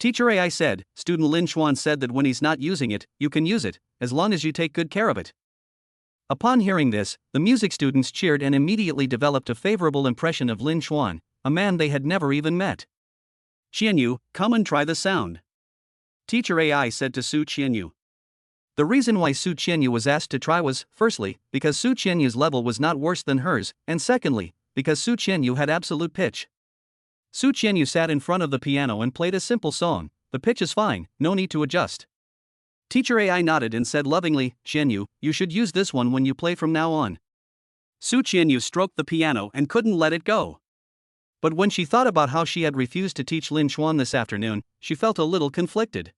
Teacher AI said, student Lin Chuan said that when he's not using it, you can use it, as long as you take good care of it. Upon hearing this, the music students cheered and immediately developed a favorable impression of Lin Chuan, a man they had never even met. Qianyu, come and try the sound. Teacher AI said to Su Qianyu. The reason why Su Qianyu was asked to try was, firstly, because Su Qianyu's level was not worse than hers, and secondly, because Su Qianyu had absolute pitch. Su Qianyu sat in front of the piano and played a simple song. The pitch is fine, no need to adjust. Teacher AI nodded and said lovingly, Qianyu, you should use this one when you play from now on. Su Qianyu stroked the piano and couldn't let it go. But when she thought about how she had refused to teach Lin Chuan this afternoon, she felt a little conflicted.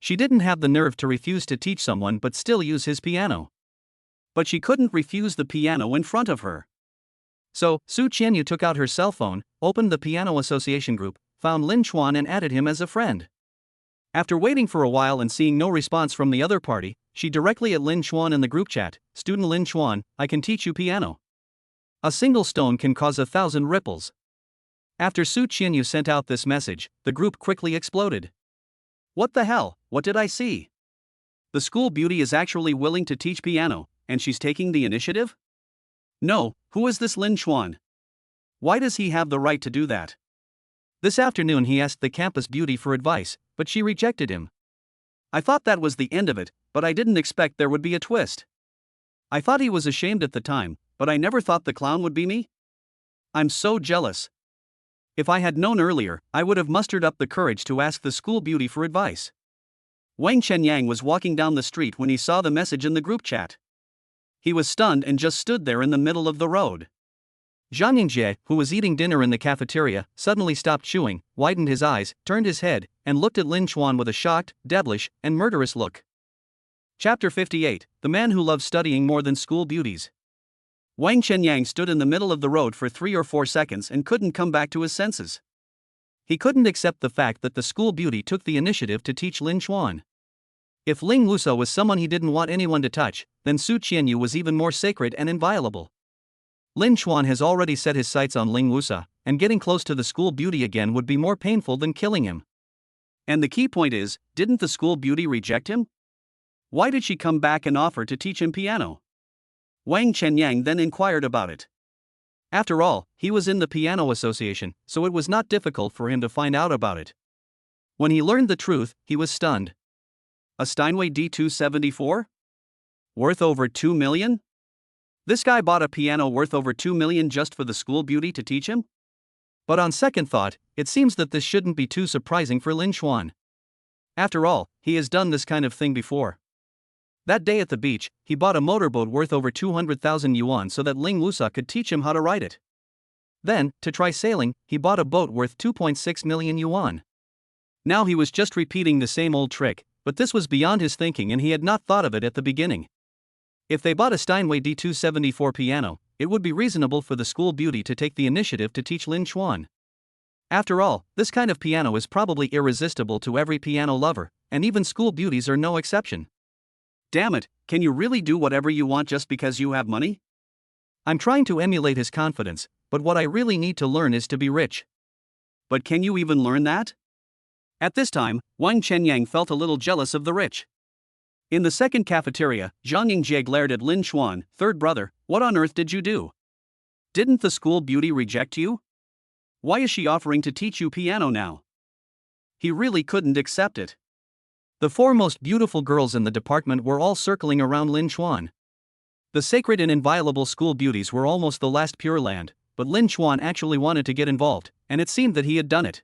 She didn't have the nerve to refuse to teach someone but still use his piano. But she couldn't refuse the piano in front of her. So, Su Qianyu took out her cell phone, opened the Piano Association group, found Lin Chuan and added him as a friend. After waiting for a while and seeing no response from the other party, she directly at Lin Chuan in the group chat, Student Lin Chuan, I can teach you piano. A single stone can cause 1,000 ripples. After Su Qianyu sent out this message, the group quickly exploded. What the hell, what did I see? The school beauty is actually willing to teach piano, and she's taking the initiative? No, who is this Lin Chuan? Why does he have the right to do that? This afternoon he asked the campus beauty for advice, but she rejected him. I thought that was the end of it, but I didn't expect there would be a twist. I thought he was ashamed at the time, but I never thought the clown would be me. I'm so jealous. If I had known earlier, I would have mustered up the courage to ask the school beauty for advice. Wang Chenyang was walking down the street when he saw the message in the group chat. He was stunned and just stood there in the middle of the road. Zhang Yingjie, who was eating dinner in the cafeteria, suddenly stopped chewing, widened his eyes, turned his head, and looked at Lin Chuan with a shocked, devilish, and murderous look. Chapter 58, The Man Who Loves Studying More Than School Beauties. Wang Chenyang stood in the middle of the road for 3 or 4 seconds and couldn't come back to his senses. He couldn't accept the fact that the school beauty took the initiative to teach Lin Chuan. If Ling Lusa was someone he didn't want anyone to touch, then Su Qianyu was even more sacred and inviolable. Lin Chuan has already set his sights on Ling Lusa, and getting close to the school beauty again would be more painful than killing him. And the key point is, didn't the school beauty reject him? Why did she come back and offer to teach him piano? Wang Chenyang then inquired about it. After all, he was in the piano association, so it was not difficult for him to find out about it. When he learned the truth, he was stunned. A Steinway D274? Worth over 2 million? This guy bought a piano worth over 2 million just for the school beauty to teach him? But on second thought, it seems that this shouldn't be too surprising for Lin Xuan. After all, he has done this kind of thing before. That day at the beach, he bought a motorboat worth over 200,000 yuan so that Ling Wusa could teach him how to ride it. Then, to try sailing, he bought a boat worth 2.6 million yuan. Now he was just repeating the same old trick, but this was beyond his thinking and he had not thought of it at the beginning. If they bought a Steinway D274 piano, it would be reasonable for the school beauty to take the initiative to teach Lin Xuan. After all, this kind of piano is probably irresistible to every piano lover, and even school beauties are no exception. Damn it, can you really do whatever you want just because you have money? I'm trying to emulate his confidence, but what I really need to learn is to be rich. But can you even learn that? At this time, Wang Chenyang felt a little jealous of the rich. In the second cafeteria, Zhang Yingjie glared at Lin Xuan, third brother, what on earth did you do? Didn't the school beauty reject you? Why is she offering to teach you piano now? He really couldn't accept it. The four most beautiful girls in the department were all circling around Lin Xuan. The sacred and inviolable school beauties were almost the last Pure Land, but Lin Xuan actually wanted to get involved, and it seemed that he had done it.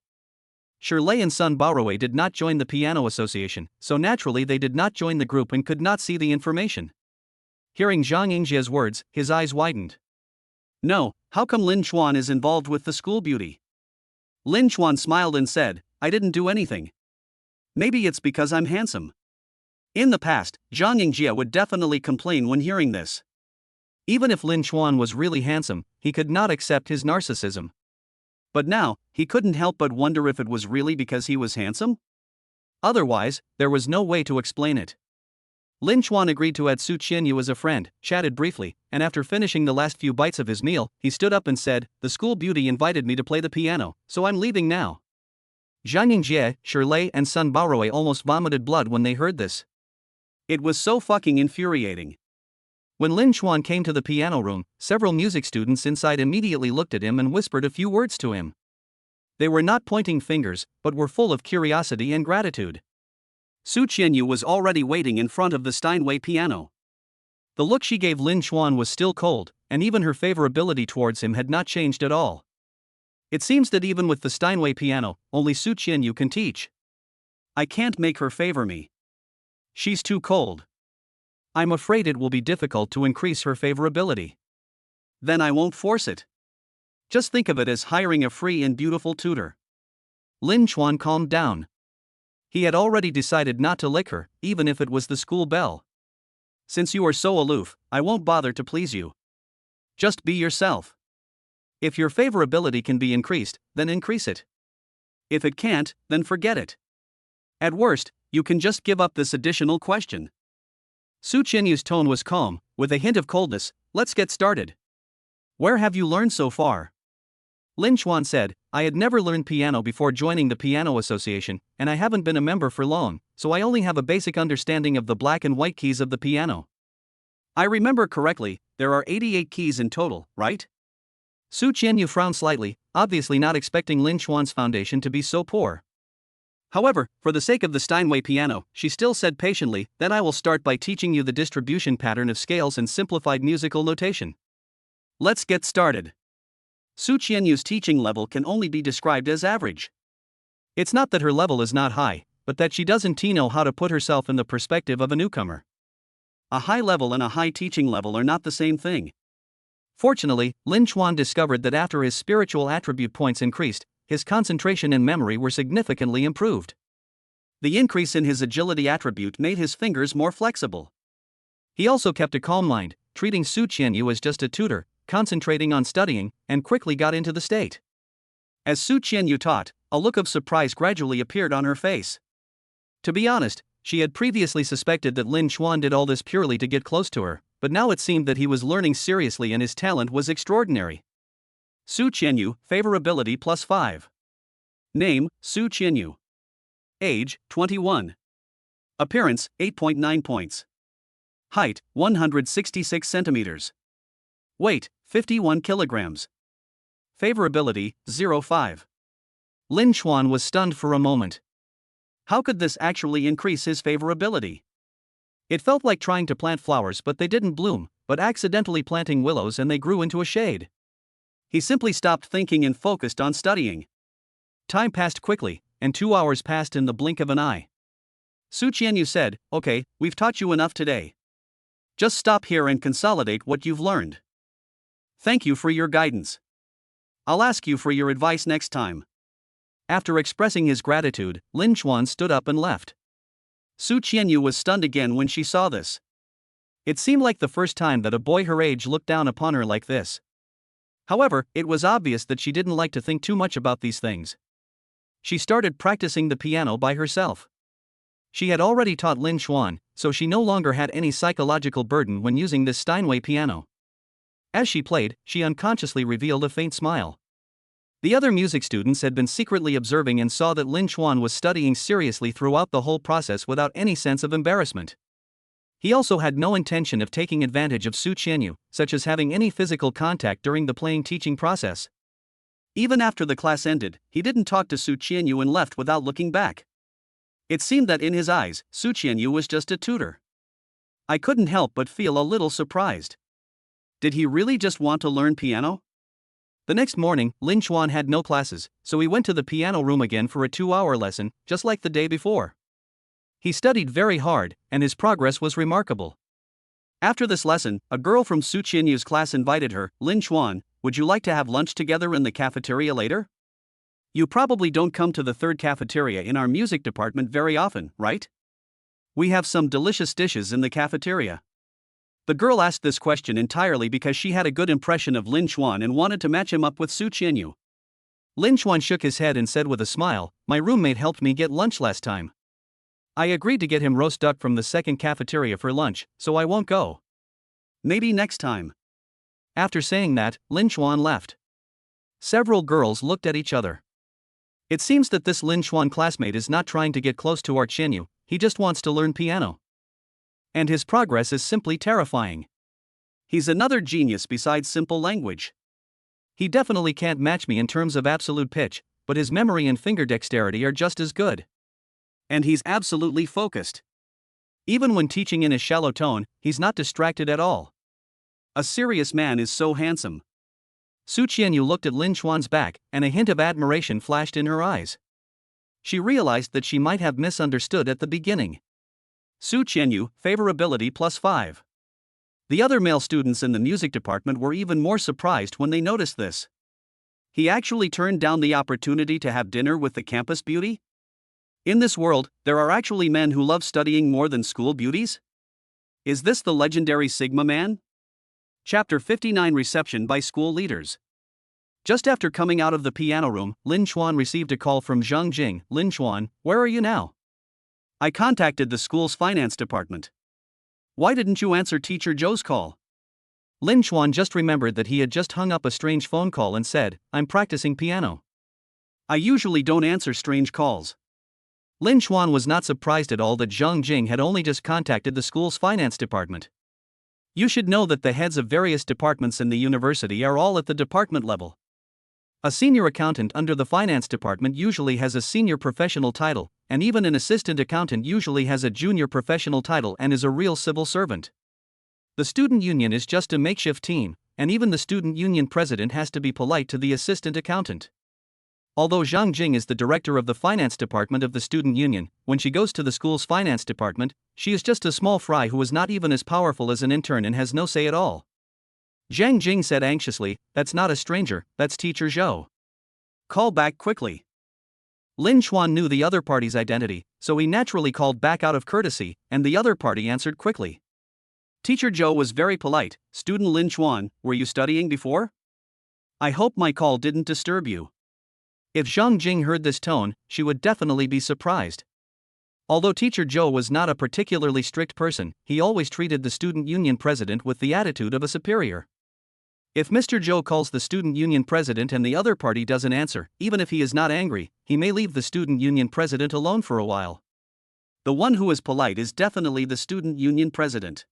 Shirley and Sun Baoruei did not join the piano association, so naturally they did not join the group and could not see the information. Hearing Zhang Yingjie's words, his eyes widened. No, how come Lin Xuan is involved with the school beauty? Lin Xuan smiled and said, I didn't do anything. Maybe it's because I'm handsome. In the past, Zhang Yingjie would definitely complain when hearing this. Even if Lin Xuan was really handsome, he could not accept his narcissism. But now, he couldn't help but wonder if it was really because he was handsome? Otherwise, there was no way to explain it. Lin Xuan agreed to add Su Qianyu as a friend, chatted briefly, and after finishing the last few bites of his meal, he stood up and said, the school beauty invited me to play the piano, so I'm leaving now. Zhang Yingjie, Shirley and Sun Baoruei almost vomited blood when they heard this. It was so fucking infuriating. When Lin Xuan came to the piano room, several music students inside immediately looked at him and whispered a few words to him. They were not pointing fingers, but were full of curiosity and gratitude. Su Qianyu was already waiting in front of the Steinway piano. The look she gave Lin Xuan was still cold, and even her favorability towards him had not changed at all. It seems that even with the Steinway piano, only Su Qianyu can teach. I can't make her favor me. She's too cold. I'm afraid it will be difficult to increase her favorability. Then I won't force it. Just think of it as hiring a free and beautiful tutor. Lin Xuan calmed down. He had already decided not to lick her, even if it was the school bell. Since you are so aloof, I won't bother to please you. Just be yourself. If your favorability can be increased, then increase it. If it can't, then forget it. At worst, you can just give up this additional question. Su Qianyu's tone was calm, with a hint of coldness. Let's get started. Where have you learned so far? Lin Xuan said, I had never learned piano before joining the piano association, and I haven't been a member for long, so I only have a basic understanding of the black and white keys of the piano. I remember correctly, there are 88 keys in total, right? Su Qianyu frowned slightly, obviously not expecting Lin Xuan's foundation to be so poor. However, for the sake of the Steinway piano, she still said patiently, then I will start by teaching you the distribution pattern of scales and simplified musical notation. Let's get started. Su Qianyu's teaching level can only be described as average. It's not that her level is not high, but that she doesn't know how to put herself in the perspective of a newcomer. A high level and a high teaching level are not the same thing. Fortunately, Lin Xuan discovered that after his spiritual attribute points increased, his concentration and memory were significantly improved. The increase in his agility attribute made his fingers more flexible. He also kept a calm mind, treating Su Qianyu as just a tutor, concentrating on studying, and quickly got into the state. As Su Qianyu taught, a look of surprise gradually appeared on her face. To be honest, she had previously suspected that Lin Xuan did all this purely to get close to her, but now it seemed that he was learning seriously and his talent was extraordinary. Su Qianyu, favorability plus 5. Name, Su Qianyu. Age, 21. Appearance, 8.9 points. Height, 166 centimeters. Weight, 51 kilograms. Favorability, 0.5. Lin Chuan was stunned for a moment. How could this actually increase his favorability? It felt like trying to plant flowers but they didn't bloom, but accidentally planting willows and they grew into a shade. He simply stopped thinking and focused on studying. Time passed quickly, and 2 hours passed in the blink of an eye. Su Qianyu said, "Okay, we've taught you enough today. Just stop here and consolidate what you've learned. Thank you for your guidance. I'll ask you for your advice next time." After expressing his gratitude, Lin Chuan stood up and left. Su Qianyu was stunned again when she saw this. It seemed like the first time that a boy her age looked down upon her like this. However, it was obvious that she didn't like to think too much about these things. She started practicing the piano by herself. She had already taught Lin Chuan, so she no longer had any psychological burden when using this Steinway piano. As she played, she unconsciously revealed a faint smile. The other music students had been secretly observing and saw that Lin Chuan was studying seriously throughout the whole process without any sense of embarrassment. He also had no intention of taking advantage of Su Qianyu, such as having any physical contact during the playing-teaching process. Even after the class ended, he didn't talk to Su Qianyu and left without looking back. It seemed that in his eyes, Su Qianyu was just a tutor. I couldn't help but feel a little surprised. Did he really just want to learn piano? The next morning, Lin Chuan had no classes, so he went to the piano room again for a 2-hour lesson, just like the day before. He studied very hard, and his progress was remarkable. After this lesson, a girl from Su Qianyu's class invited her, "Lin Chuan, would you like to have lunch together in the cafeteria later? You probably don't come to the third cafeteria in our music department very often, right? We have some delicious dishes in the cafeteria." The girl asked this question entirely because she had a good impression of Lin Chuan and wanted to match him up with Su Qianyu. Lin Chuan shook his head and said with a smile, "My roommate helped me get lunch last time. I agreed to get him roast duck from the second cafeteria for lunch, so I won't go. Maybe next time." After saying that, Lin Chuan left. Several girls looked at each other. It seems that this Lin Chuan classmate is not trying to get close to our Qianyu, he just wants to learn piano. And his progress is simply terrifying. He's another genius besides simple language. He definitely can't match me in terms of absolute pitch, but his memory and finger dexterity are just as good. And he's absolutely focused. Even when teaching in a shallow tone, he's not distracted at all. A serious man is so handsome. Su Qianyu looked at Lin Chuan's back, and a hint of admiration flashed in her eyes. She realized that she might have misunderstood at the beginning. Su Qianyu, favorability plus 5. The other male students in the music department were even more surprised when they noticed this. He actually turned down the opportunity to have dinner with the campus beauty? In this world, there are actually men who love studying more than school beauties? Is this the legendary Sigma man? Chapter 59, Reception by School Leaders. Just after coming out of the piano room, Lin Chuan received a call from Zhang Jing. "Lin Chuan, where are you now?" "I contacted the school's finance department. Why didn't you answer Teacher Zhou's call?" Lin Chuan just remembered that he had just hung up a strange phone call and said, "I'm practicing piano." "I usually don't answer strange calls." Lin Chuan was not surprised at all that Zhang Jing had only just contacted the school's finance department. You should know that the heads of various departments in the university are all at the department level. A senior accountant under the finance department usually has a senior professional title, and even an assistant accountant usually has a junior professional title and is a real civil servant. The student union is just a makeshift team, and even the student union president has to be polite to the assistant accountant. Although Zhang Jing is the director of the finance department of the student union, when she goes to the school's finance department, she is just a small fry who is not even as powerful as an intern and has no say at all. Zhang Jing said anxiously, "That's not a stranger, that's Teacher Zhou. Call back quickly." Lin Chuan knew the other party's identity, so he naturally called back out of courtesy, and the other party answered quickly. Teacher Zhou was very polite. "Student Lin Chuan, were you studying before? I hope my call didn't disturb you." If Zhang Jing heard this tone, she would definitely be surprised. Although Teacher Zhou was not a particularly strict person, he always treated the student union president with the attitude of a superior. If Mr. Joe calls the student union president and the other party doesn't answer, even if he is not angry, he may leave the student union president alone for a while. The one who is polite is definitely the student union president.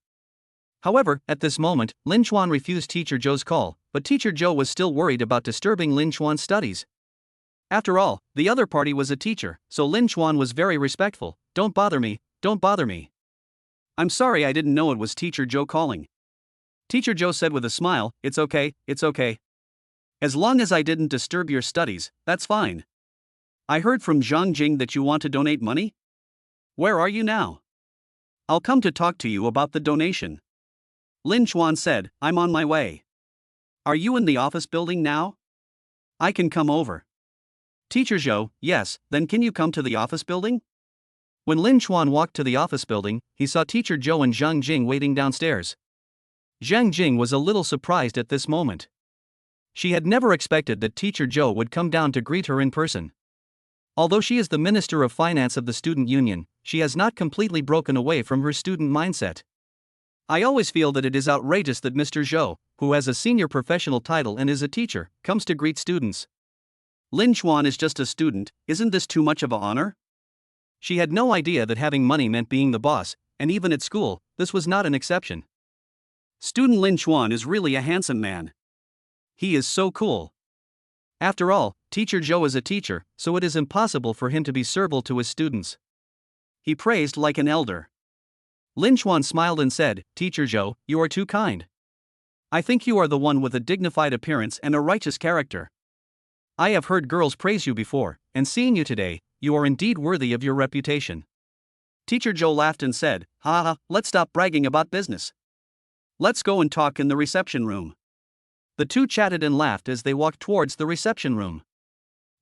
However, at this moment, Lin Chuan refused Teacher Joe's call, but Teacher Joe was still worried about disturbing Lin Chuan's studies. After all, the other party was a teacher, so Lin Chuan was very respectful. Don't bother me, don't bother me. I'm sorry, I didn't know it was Teacher Joe calling. Teacher Joe said with a smile, it's okay, it's okay. As long as I didn't disturb your studies, that's fine. I heard from Zhang Jing that you want to donate money? Where are you now? I'll come to talk to you about the donation. Lin Chuan said, I'm on my way. Are you in the office building now? I can come over. Teacher Joe, yes, then can you come to the office building? When Lin Chuan walked to the office building, he saw Teacher Joe and Zhang Jing waiting downstairs. Zhang Jing was a little surprised at this moment. She had never expected that Teacher Joe would come down to greet her in person. Although she is the Minister of Finance of the Student Union, she has not completely broken away from her student mindset. I always feel that it is outrageous that Mr. Zhou, who has a senior professional title and is a teacher, comes to greet students. Lin Chuan is just a student, isn't this too much of an honor? She had no idea that having money meant being the boss, and even at school, this was not an exception. Student Lin Chuan is really a handsome man. He is so cool. After all, Teacher Joe is a teacher, so it is impossible for him to be servile to his students. He praised like an elder. Lin Chuan smiled and said, Teacher Joe, you are too kind. I think you are the one with a dignified appearance and a righteous character. I have heard girls praise you before, and seeing you today, you are indeed worthy of your reputation. Teacher Joe laughed and said, ha ha, let's stop bragging about business. Let's go and talk in the reception room. The two chatted and laughed as they walked towards the reception room.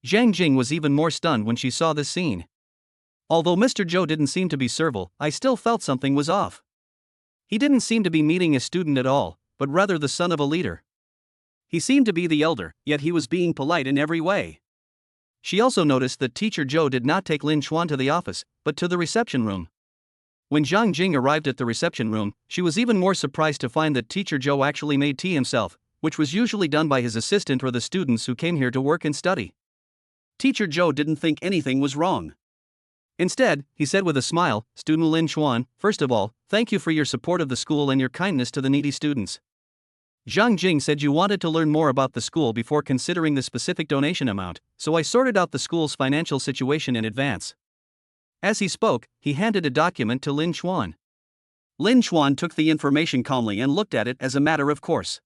Zhang Jing was even more stunned when she saw this scene. Although Mr. Joe didn't seem to be servile, I still felt something was off. He didn't seem to be meeting a student at all, but rather the son of a leader. He seemed to be the elder, yet he was being polite in every way. She also noticed that Teacher Joe did not take Lin Chuan to the office, but to the reception room. When Zhang Jing arrived at the reception room, she was even more surprised to find that Teacher Joe actually made tea himself, which was usually done by his assistant or the students who came here to work and study. Teacher Joe didn't think anything was wrong. Instead, he said with a smile, Student Lin Chuan, first of all, thank you for your support of the school and your kindness to the needy students. Zhang Jing said you wanted to learn more about the school before considering the specific donation amount, so I sorted out the school's financial situation in advance. As he spoke, he handed a document to Lin Chuan. Lin Chuan took the information calmly and looked at it as a matter of course.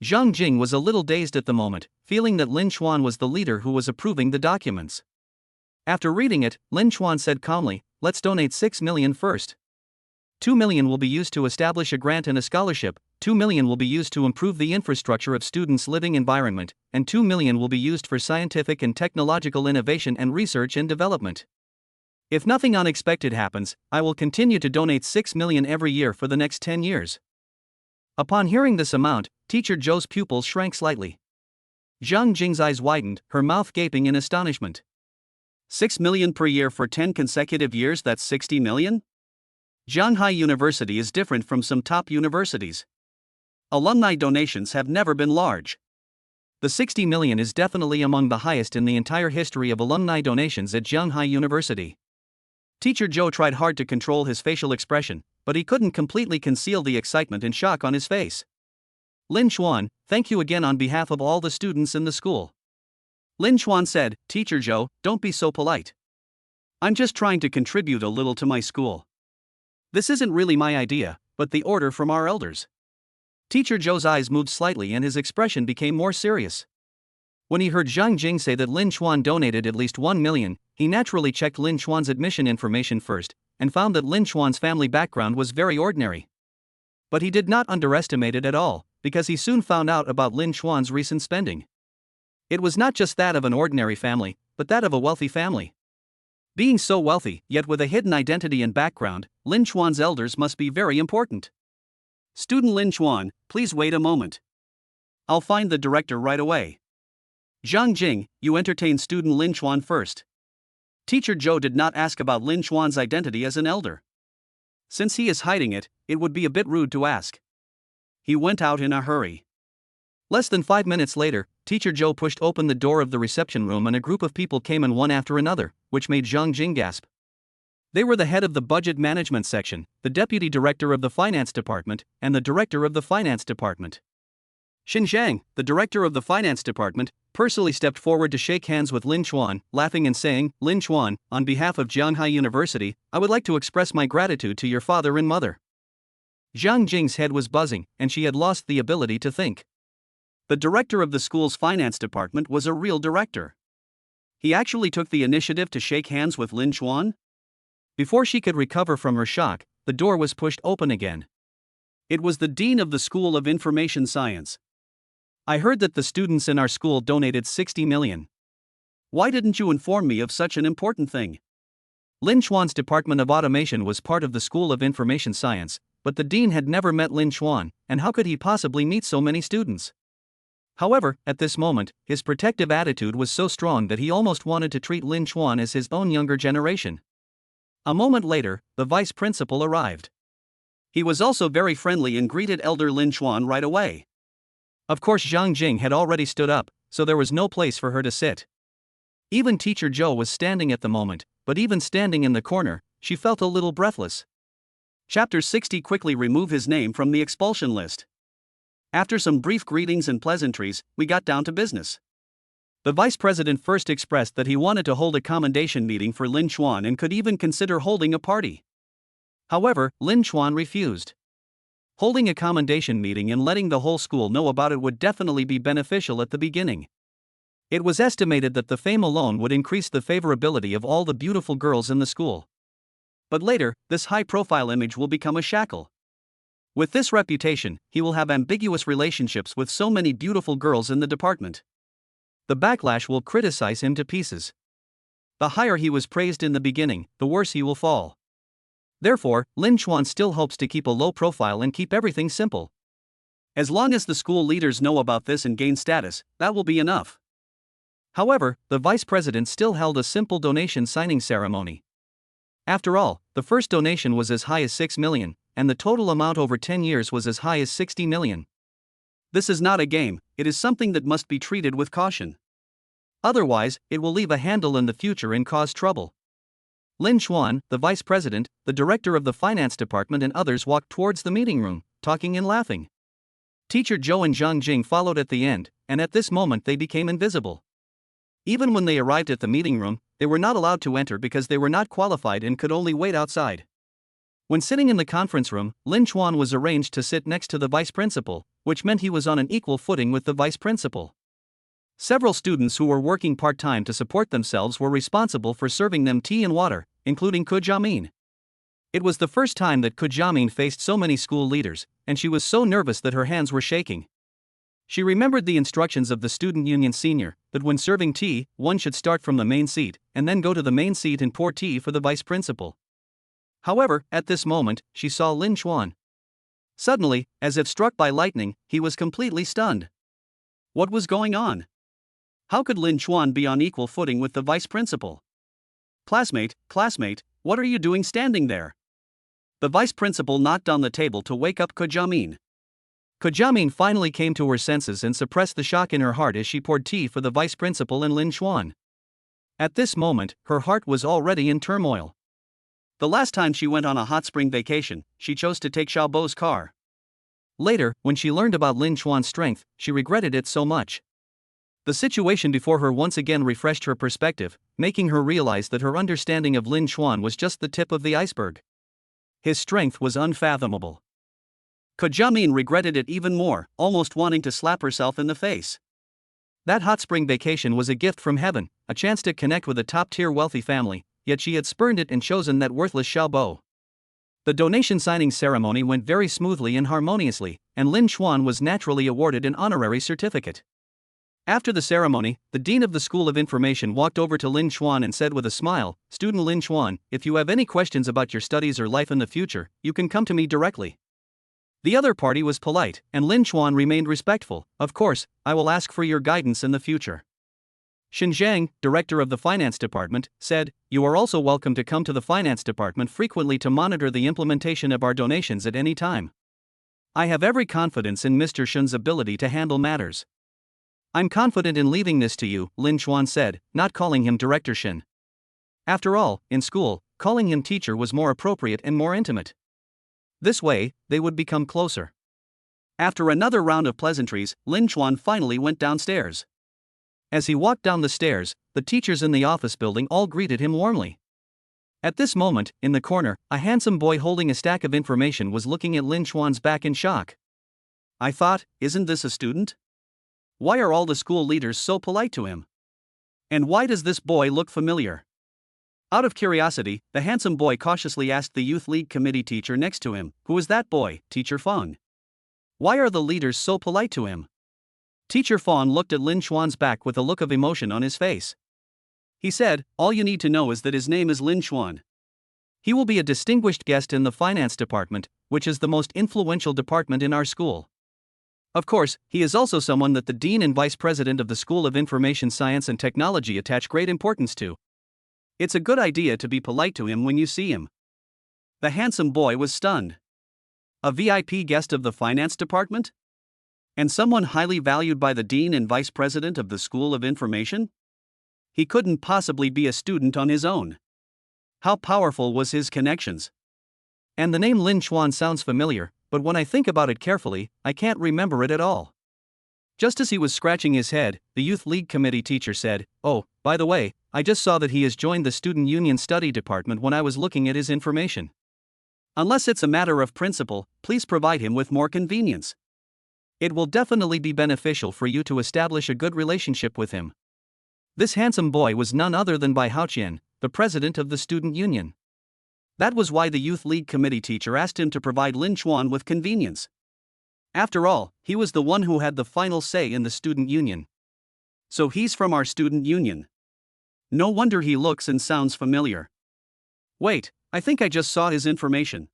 Zhang Jing was a little dazed at the moment, feeling that Lin Chuan was the leader who was approving the documents. After reading it, Lin Chuan said calmly, let's donate 6 million first. 2 million will be used to establish a grant and a scholarship, 2 million will be used to improve the infrastructure of students' living environment, and 2 million will be used for scientific and technological innovation and research and development. If nothing unexpected happens, I will continue to donate 6 million every year for the next 10 years. Upon hearing this amount, Teacher Joe's pupils shrank slightly. Zhang Jing's eyes widened, her mouth gaping in astonishment. 6 million per year for 10 consecutive years, that's 60 million? Shanghai University is different from some top universities. Alumni donations have never been large. The 60 million is definitely among the highest in the entire history of alumni donations at Shanghai University. Teacher Joe tried hard to control his facial expression, but he couldn't completely conceal the excitement and shock on his face. Lin Chuan, thank you again on behalf of all the students in the school. Lin Chuan said, Teacher Joe, don't be so polite. I'm just trying to contribute a little to my school. This isn't really my idea, but the order from our elders. Teacher Joe's eyes moved slightly and his expression became more serious. When he heard Zhang Jing say that Lin Chuan donated at least 1 million, he naturally checked Lin Chuan's admission information first, and found that Lin Chuan's family background was very ordinary. But he did not underestimate it at all, because he soon found out about Lin Chuan's recent spending. It was not just that of an ordinary family, but that of a wealthy family. Being so wealthy, yet with a hidden identity and background, Lin Chuan's elders must be very important. Student Lin Chuan, please wait a moment. I'll find the director right away. Zhang Jing, you entertain student Lin Chuan first. Teacher Joe did not ask about Lin Chuan's identity as an elder. Since he is hiding it, it would be a bit rude to ask. He went out in a hurry. Less than 5 minutes later, Teacher Joe pushed open the door of the reception room and a group of people came in one after another, which made Zhang Jing gasp. They were the head of the budget management section, the deputy director of the finance department, and the director of the finance department. Xin Zhang, the director of the finance department, personally stepped forward to shake hands with Lin Chuan, laughing and saying, "Lin Chuan, on behalf of Jianghai University, I would like to express my gratitude to your father and mother." Zhang Jing's head was buzzing, and she had lost the ability to think. The director of the school's finance department was a real director. He actually took the initiative to shake hands with Lin Chuan? Before she could recover from her shock, the door was pushed open again. It was the dean of the School of Information Science. "I heard that the students in our school donated 60 million. Why didn't you inform me of such an important thing?" Lin Chuan's Department of Automation was part of the School of Information Science, but the dean had never met Lin Chuan, and how could he possibly meet so many students? However, at this moment, his protective attitude was so strong that he almost wanted to treat Lin Chuan as his own younger generation. A moment later, the vice principal arrived. He was also very friendly and greeted elder Lin Chuan right away. Of course, Zhang Jing had already stood up, so there was no place for her to sit. Even Teacher Joe was standing at the moment, but even standing in the corner, she felt a little breathless. Chapter 60 quickly remove his name from the expulsion list. After some brief greetings and pleasantries, we got down to business. The vice president first expressed that he wanted to hold a commendation meeting for Lin Chuan and could even consider holding a party. However, Lin Chuan refused. Holding a commendation meeting and letting the whole school know about it would definitely be beneficial at the beginning. It was estimated that the fame alone would increase the favorability of all the beautiful girls in the school. But later, this high-profile image will become a shackle. With this reputation, he will have ambiguous relationships with so many beautiful girls in the department. The backlash will criticize him to pieces. The higher he was praised in the beginning, the worse he will fall. Therefore, Lin Chuan still hopes to keep a low profile and keep everything simple. As long as the school leaders know about this and gain status, that will be enough. However, the vice president still held a simple donation signing ceremony. After all, the first donation was as high as 6 million, and the total amount over 10 years was as high as 60 million. This is not a game, it is something that must be treated with caution. Otherwise, it will leave a handle in the future and cause trouble. Lin Chuan, the vice president, the director of the finance department and others walked towards the meeting room, talking and laughing. Teacher Zhou and Zhang Jing followed at the end, and at this moment they became invisible. Even when they arrived at the meeting room, they were not allowed to enter because they were not qualified and could only wait outside. When sitting in the conference room, Lin Chuan was arranged to sit next to the vice principal, which meant he was on an equal footing with the vice principal. Several students who were working part-time to support themselves were responsible for serving them tea and water, including Ku Jiamin. It was the first time that Ku Jiamin faced so many school leaders, and she was so nervous that her hands were shaking. She remembered the instructions of the student union senior, that when serving tea, one should start from the main seat, and then go to the main seat and pour tea for the vice principal. However, at this moment, she saw Lin Chuan. Suddenly, as if struck by lightning, he was completely stunned. What was going on? How could Lin Chuan be on equal footing with the vice principal? Classmate, what are you doing standing there?" The vice principal knocked on the table to wake up Ku Jiamin. Ku Jiamin finally came to her senses and suppressed the shock in her heart as she poured tea for the vice principal and Lin Chuan. At this moment, her heart was already in turmoil. The last time she went on a hot spring vacation, she chose to take Xiaobo's car. Later, when she learned about Lin Chuan's strength, she regretted it so much. The situation before her once again refreshed her perspective, making her realize that her understanding of Lin Chuan was just the tip of the iceberg. His strength was unfathomable. Ku Jiamin regretted it even more, almost wanting to slap herself in the face. That hot spring vacation was a gift from heaven, a chance to connect with a top-tier wealthy family, yet she had spurned it and chosen that worthless Xiaobo. The donation signing ceremony went very smoothly and harmoniously, and Lin Chuan was naturally awarded an honorary certificate. After the ceremony, the dean of the School of Information walked over to Lin Chuan and said with a smile, "Student Lin Chuan, if you have any questions about your studies or life in the future, you can come to me directly." The other party was polite, and Lin Chuan remained respectful. "Of course, I will ask for your guidance in the future." Xin Zhang, director of the finance department, said, "You are also welcome to come to the finance department frequently to monitor the implementation of our donations at any time." I have every confidence in Mr. Shun's ability to handle matters. I'm confident in leaving this to you, Lin Chuan said, not calling him Director Shun. After all, in school, calling him teacher was more appropriate and more intimate. This way, they would become closer. After another round of pleasantries, Lin Chuan finally went downstairs. As he walked down the stairs, the teachers in the office building all greeted him warmly. At this moment, in the corner, a handsome boy holding a stack of information was looking at Lin Chuan's back in shock. I thought, isn't this a student? Why are all the school leaders so polite to him? And why does this boy look familiar? Out of curiosity, the handsome boy cautiously asked the youth league committee teacher next to him, "Who is that boy, Teacher Feng? Why are the leaders so polite to him?" Teacher Feng looked at Lin Chuan's back with a look of emotion on his face. He said, "All you need to know is that his name is Lin Chuan. He will be a distinguished guest in the finance department, which is the most influential department in our school. Of course, he is also someone that the dean and vice president of the School of Information Science and Technology attach great importance to. It's a good idea to be polite to him when you see him." The handsome boy was stunned. A VIP guest of the finance department? And someone highly valued by the dean and vice president of the School of Information? He couldn't possibly be a student on his own. How powerful was his connections? And the name Lin Chuan sounds familiar, but when I think about it carefully, I can't remember it at all. Just as he was scratching his head, the youth league committee teacher said, "Oh, by the way, I just saw that he has joined the student union study department when I was looking at his information. Unless it's a matter of principle, please provide him with more convenience. It will definitely be beneficial for you to establish a good relationship with him." This handsome boy was none other than Bai Haoqian, the president of the student union. That was why the youth league committee teacher asked him to provide Lin Chuan with convenience. After all, he was the one who had the final say in the student union. So he's from our student union. No wonder he looks and sounds familiar. Wait, I think I just saw his information.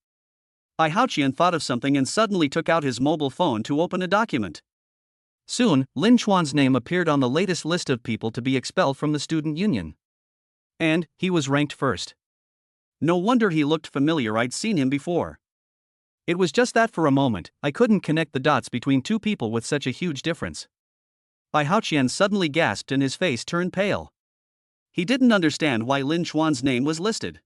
Bai Haoqian thought of something and suddenly took out his mobile phone to open a document. Soon, Lin Chuan's name appeared on the latest list of people to be expelled from the student union. And he was ranked first. No wonder he looked familiar, I'd seen him before. It was just that for a moment, I couldn't connect the dots between two people with such a huge difference. Bai Haoqian suddenly gasped and his face turned pale. He didn't understand why Lin Chuan's name was listed.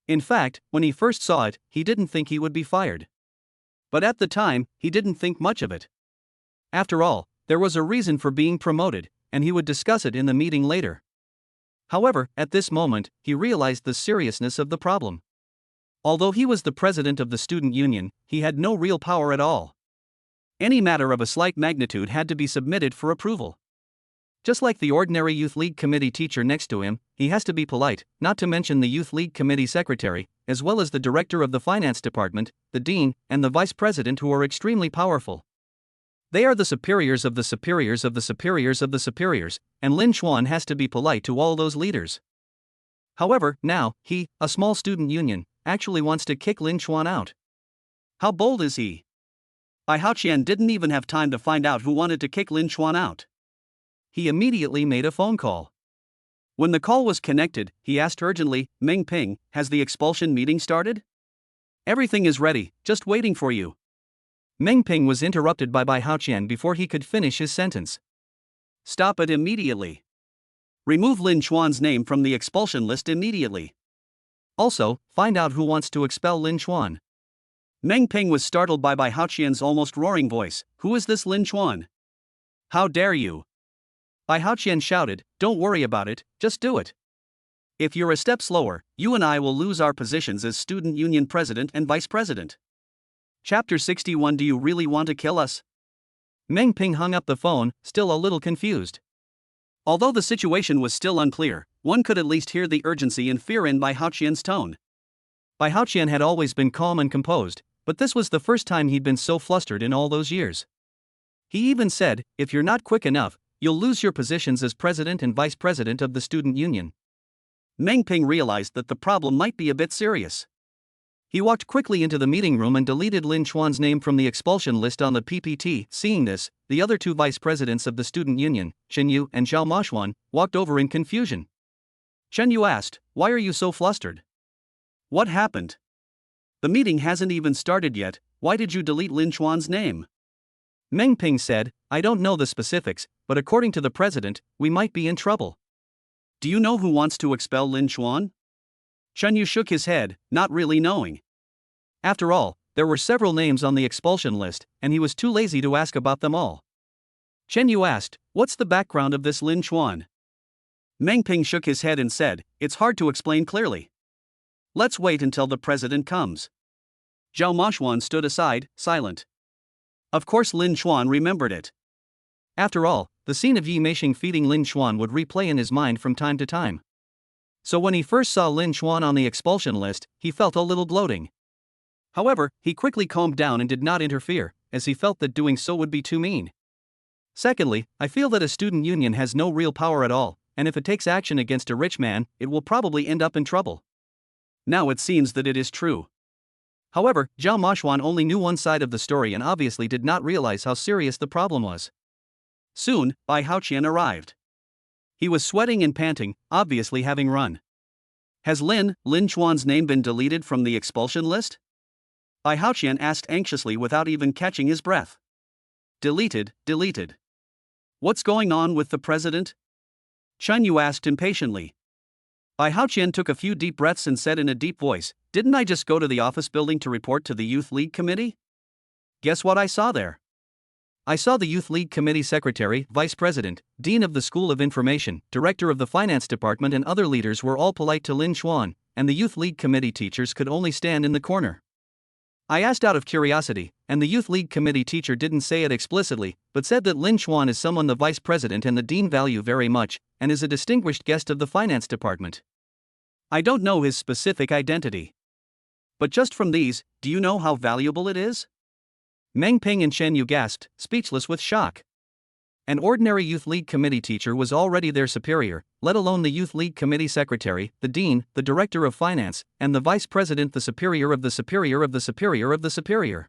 In fact, when he first saw it, he didn't think he would be fired. But at the time, he didn't think much of it. After all, there was a reason for being promoted, and he would discuss it in the meeting later. However, at this moment, he realized the seriousness of the problem. Although he was the president of the student union, he had no real power at all. Any matter of a slight magnitude had to be submitted for approval. Just like the ordinary youth league committee teacher next to him, he has to be polite, not to mention the youth league committee secretary, as well as the director of the finance department, the dean, and the vice president, who are extremely powerful. They are the superiors of the superiors of the superiors of the superiors, and Lin Chuan has to be polite to all those leaders. However, now, he, a small student union, actually wants to kick Lin Chuan out. How bold is he? Bai Haoqian didn't even have time to find out who wanted to kick Lin Chuan out. He immediately made a phone call. When the call was connected, he asked urgently, "Meng Ping, has the expulsion meeting started?" "Everything is ready, just waiting for you." Meng Ping was interrupted by Bai Haoqian before he could finish his sentence. "Stop it immediately. Remove Lin Chuan's name from the expulsion list immediately. Also, find out who wants to expel Lin Chuan." Meng Ping was startled by Bai Haoqian's almost roaring voice. "Who is this Lin Chuan? How dare you?" Bai Haoqian shouted, "Don't worry about it, just do it. If you're a step slower, you and I will lose our positions as student union president and vice president." Chapter 61. Do you really want to kill us? Meng Ping hung up the phone, still a little confused. Although the situation was still unclear, one could at least hear the urgency and fear in Bai Haoqian's tone. Bai Haoqian had always been calm and composed, but this was the first time he'd been so flustered in all those years. He even said, "If you're not quick enough, you'll lose your positions as president and vice president of the student union." Meng Ping realized that the problem might be a bit serious. He walked quickly into the meeting room and deleted Lin Chuan's name from the expulsion list on the PPT. Seeing this, the other two vice presidents of the student union, Chen Yu and Zhao Maoxuan, walked over in confusion. Chen Yu asked, "Why are you so flustered? What happened? The meeting hasn't even started yet. why did you delete Lin Chuan's name? Meng Ping said, I don't know the specifics, but according to the president, we might be in trouble. Do you know who wants to expel Lin Chuan? Chen Yu shook his head, not really knowing. After all, there were several names on the expulsion list, and he was too lazy to ask about them all. Chen Yu asked, what's the background of this Lin Chuan? Meng Ping shook his head and said, it's hard to explain clearly. Let's wait until the president comes. Zhao Moshuan stood aside, silent. Of course Lin Chuan remembered it. After all, the scene of Yi Meixing feeding Lin Chuan would replay in his mind from time to time. So when he first saw Lin Chuan on the expulsion list, he felt a little gloating. However, he quickly calmed down and did not interfere, as he felt that doing so would be too mean. Secondly, I feel that a student union has no real power at all, and if it takes action against a rich man, it will probably end up in trouble. Now it seems that it is true. However, Zhao Moshuan only knew one side of the story and obviously did not realize how serious the problem was. Soon, Bai Haoqian arrived. He was sweating and panting, obviously having run. Has Lin Chuan's name been deleted from the expulsion list? Bai Haoqian asked anxiously without even catching his breath. Deleted. What's going on with the president? Chen Yu asked impatiently. Bai Haoqian took a few deep breaths and said in a deep voice, didn't I just go to the office building to report to the Youth League Committee? Guess what I saw there? I saw the Youth League Committee Secretary, Vice President, Dean of the School of Information, Director of the Finance Department and other leaders were all polite to Lin Chuan, and the Youth League Committee teachers could only stand in the corner. I asked out of curiosity, and the Youth League Committee teacher didn't say it explicitly, but said that Lin Chuan is someone the Vice President and the Dean value very much, and is a distinguished guest of the Finance Department. I don't know his specific identity. But just from these, do you know how valuable it is? Meng Ping and Chen Yu gasped, speechless with shock. An ordinary Youth League Committee teacher was already their superior, let alone the Youth League Committee Secretary, the Dean, the Director of Finance, and the Vice President, the superior of the superior of the superior of the superior.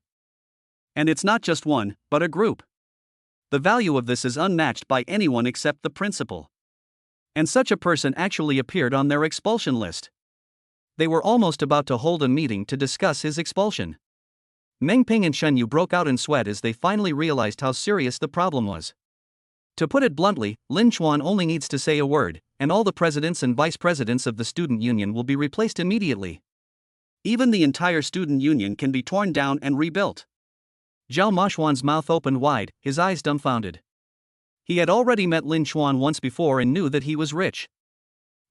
And it's not just one, but a group. The value of this is unmatched by anyone except the principal. And such a person actually appeared on their expulsion list. They were almost about to hold a meeting to discuss his expulsion. Meng Ping and Chen Yu broke out in sweat as they finally realized how serious the problem was. To put it bluntly, Lin Chuan only needs to say a word, and all the presidents and vice presidents of the student union will be replaced immediately. Even the entire student union can be torn down and rebuilt. Zhao Moshuan's mouth opened wide, his eyes dumbfounded. He had already met Lin Chuan once before and knew that he was rich.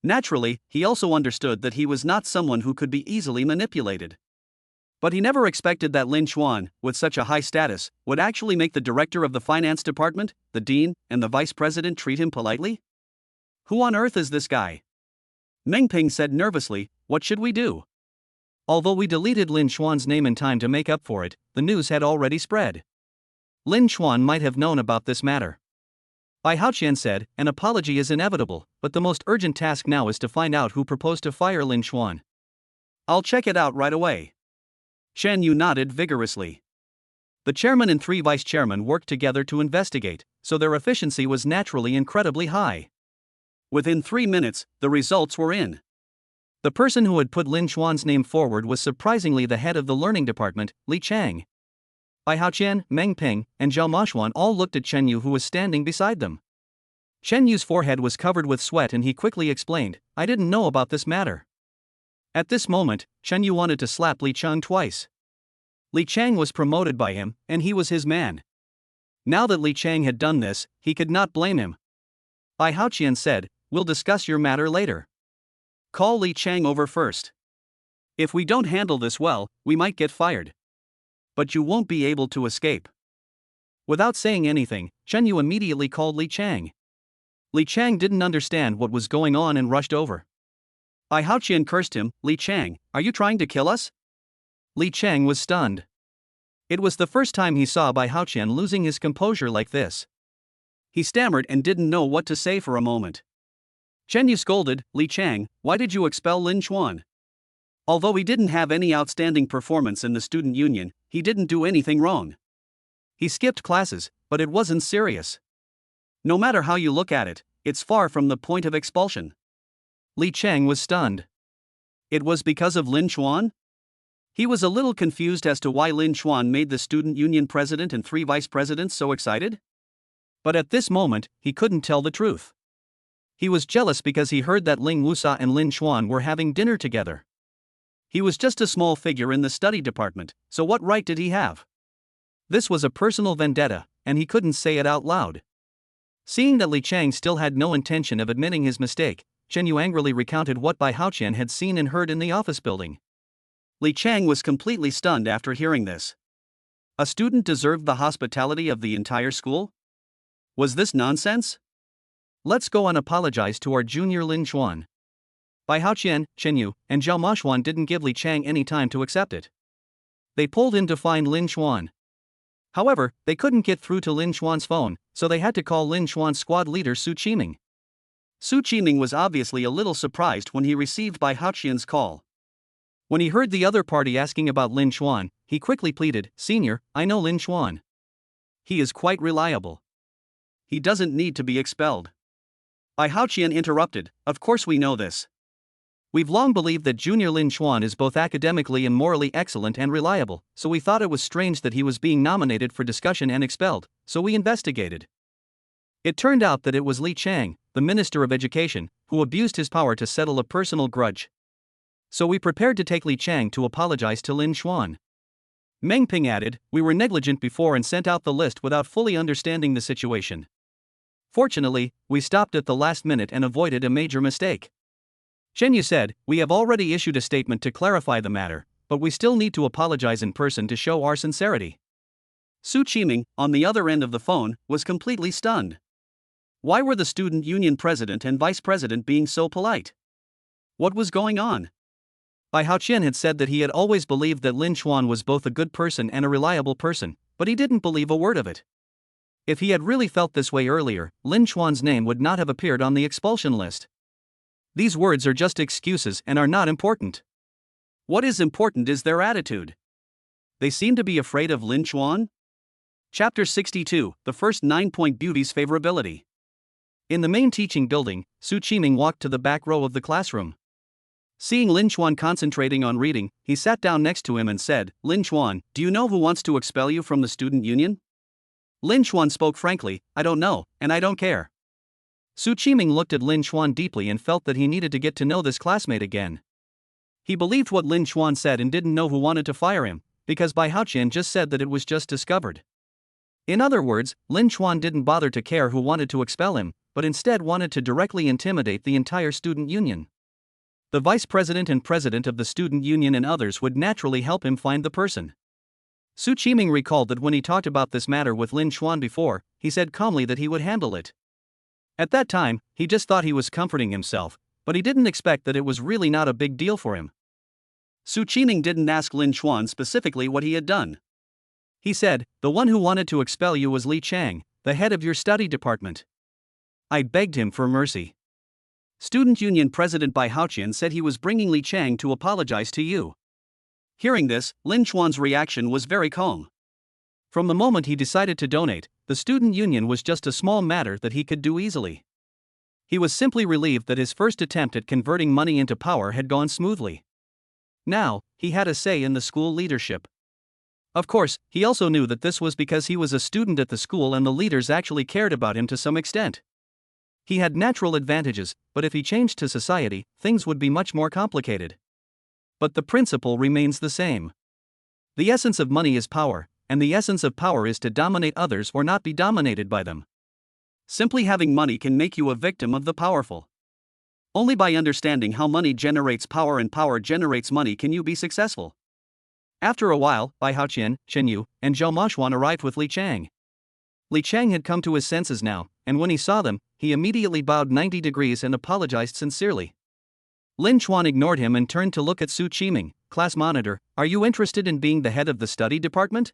Naturally, he also understood that he was not someone who could be easily manipulated. But he never expected that Lin Chuan, with such a high status, would actually make the director of the finance department, the dean, and the vice president treat him politely? Who on earth is this guy? Meng Ping said nervously, what should we do? Although we deleted Lin Chuan's name in time to make up for it, the news had already spread. Lin Chuan might have known about this matter. Bai Haoqian said, an apology is inevitable, but the most urgent task now is to find out who proposed to fire Lin Chuan. I'll check it out right away. Chen Yu nodded vigorously. The chairman and 3 vice chairmen worked together to investigate, so their efficiency was naturally incredibly high. Within 3 minutes, the results were in. The person who had put Lin Chuan's name forward was surprisingly the head of the learning department, Li Chang. Bai Haoqian, Meng Ping, and Zhao Moshuan all looked at Chen Yu who was standing beside them. Chen Yu's forehead was covered with sweat and he quickly explained, I didn't know about this matter. At this moment, Chen Yu wanted to slap Li Chang twice. Li Chang was promoted by him, and he was his man. Now that Li Chang had done this, he could not blame him. Bai Haoqian said, we'll discuss your matter later. Call Li Chang over first. If we don't handle this well, we might get fired. But you won't be able to escape. Without saying anything, Chen Yu immediately called Li Chang. Li Chang didn't understand what was going on and rushed over. Bai Haoqian cursed him, Li Chang, are you trying to kill us? Li Chang was stunned. It was the first time he saw Bai Haoqian losing his composure like this. He stammered and didn't know what to say for a moment. Chen Yu scolded, Li Chang, why did you expel Lin Chuan? Although he didn't have any outstanding performance in the student union, he didn't do anything wrong. He skipped classes, but it wasn't serious. No matter how you look at it, it's far from the point of expulsion. Li Chang was stunned. It was because of Lin Chuan? He was a little confused as to why Lin Chuan made the student union president and 3 vice presidents so excited. But at this moment, he couldn't tell the truth. He was jealous because he heard that Ling Wusa and Lin Chuan were having dinner together. He was just a small figure in the study department, so what right did he have? This was a personal vendetta, and he couldn't say it out loud. Seeing that Li Chang still had no intention of admitting his mistake, Chen Yu angrily recounted what Bai Haoqian had seen and heard in the office building. Li Chang was completely stunned after hearing this. A student deserved the hospitality of the entire school? Was this nonsense? Let's go and apologize to our junior Lin Chuan. Bai Haoqian, Chen Yu, and Zhao Maxuan didn't give Li Chang any time to accept it. They pulled in to find Lin Chuan. However, they couldn't get through to Lin Chuan's phone, so they had to call Lin Chuan's squad leader Su Qiming. Su Qiming was obviously a little surprised when he received Bai Haoqian's call. When he heard the other party asking about Lin Chuan, he quickly pleaded, "Senior, I know Lin Chuan. He is quite reliable. He doesn't need to be expelled." Bai Haoqian interrupted, "Of course we know this. We've long believed that Junior Lin Chuan is both academically and morally excellent and reliable, so we thought it was strange that he was being nominated for discussion and expelled, so we investigated. It turned out that it was Li Chang, the Minister of Education, who abused his power to settle a personal grudge. So we prepared to take Li Chang to apologize to Lin Chuan." Meng Ping added, "We were negligent before and sent out the list without fully understanding the situation. Fortunately, we stopped at the last minute and avoided a major mistake." Chen Yu said, "We have already issued a statement to clarify the matter, but we still need to apologize in person to show our sincerity." Su Qiming, on the other end of the phone, was completely stunned. Why were the student union president and vice president being so polite? What was going on? Bai Haoqian had said that he had always believed that Lin Chuan was both a good person and a reliable person, but he didn't believe a word of it. If he had really felt this way earlier, Lin Chuan's name would not have appeared on the expulsion list. These words are just excuses and are not important. What is important is their attitude. They seem to be afraid of Lin Chuan? Chapter 62, The First 9-Point Beauty's Favorability. In the main teaching building, Su Qiming walked to the back row of the classroom. Seeing Lin Chuan concentrating on reading, he sat down next to him and said, "Lin Chuan, do you know who wants to expel you from the student union?" Lin Chuan spoke frankly, "I don't know, and I don't care." Su Qiming looked at Lin Chuan deeply and felt that he needed to get to know this classmate again. He believed what Lin Chuan said and didn't know who wanted to fire him, because Bai Haoqian just said that it was just discovered. In other words, Lin Chuan didn't bother to care who wanted to expel him, but instead wanted to directly intimidate the entire student union. The vice president and president of the student union and others would naturally help him find the person. Su Qiming recalled that when he talked about this matter with Lin Chuan before, he said calmly that he would handle it. At that time, he just thought he was comforting himself, but he didn't expect that it was really not a big deal for him. Su Qiming didn't ask Lin Chuan specifically what he had done. He said, "The one who wanted to expel you was Li Chang, the head of your study department." I begged him for mercy. Student Union President Bai Haoqian said he was bringing Li Chang to apologize to you. Hearing this, Lin Chuan's reaction was very calm. From the moment he decided to donate, the student union was just a small matter that he could do easily. He was simply relieved that his first attempt at converting money into power had gone smoothly. Now, he had a say in the school leadership. Of course, he also knew that this was because he was a student at the school and the leaders actually cared about him to some extent. He had natural advantages, but if he changed to society, things would be much more complicated. But the principle remains the same. The essence of money is power, and the essence of power is to dominate others or not be dominated by them. Simply having money can make you a victim of the powerful. Only by understanding how money generates power and power generates money can you be successful. After a while, Bai Haoqian, Chen Yu, and Zhao Maxuan arrived with Li Chang. Li Chang had come to his senses now, and when he saw them, he immediately bowed 90 degrees and apologized sincerely. Lin Chuan ignored him and turned to look at Su Qiming, class monitor. "Are you interested in being the head of the study department?"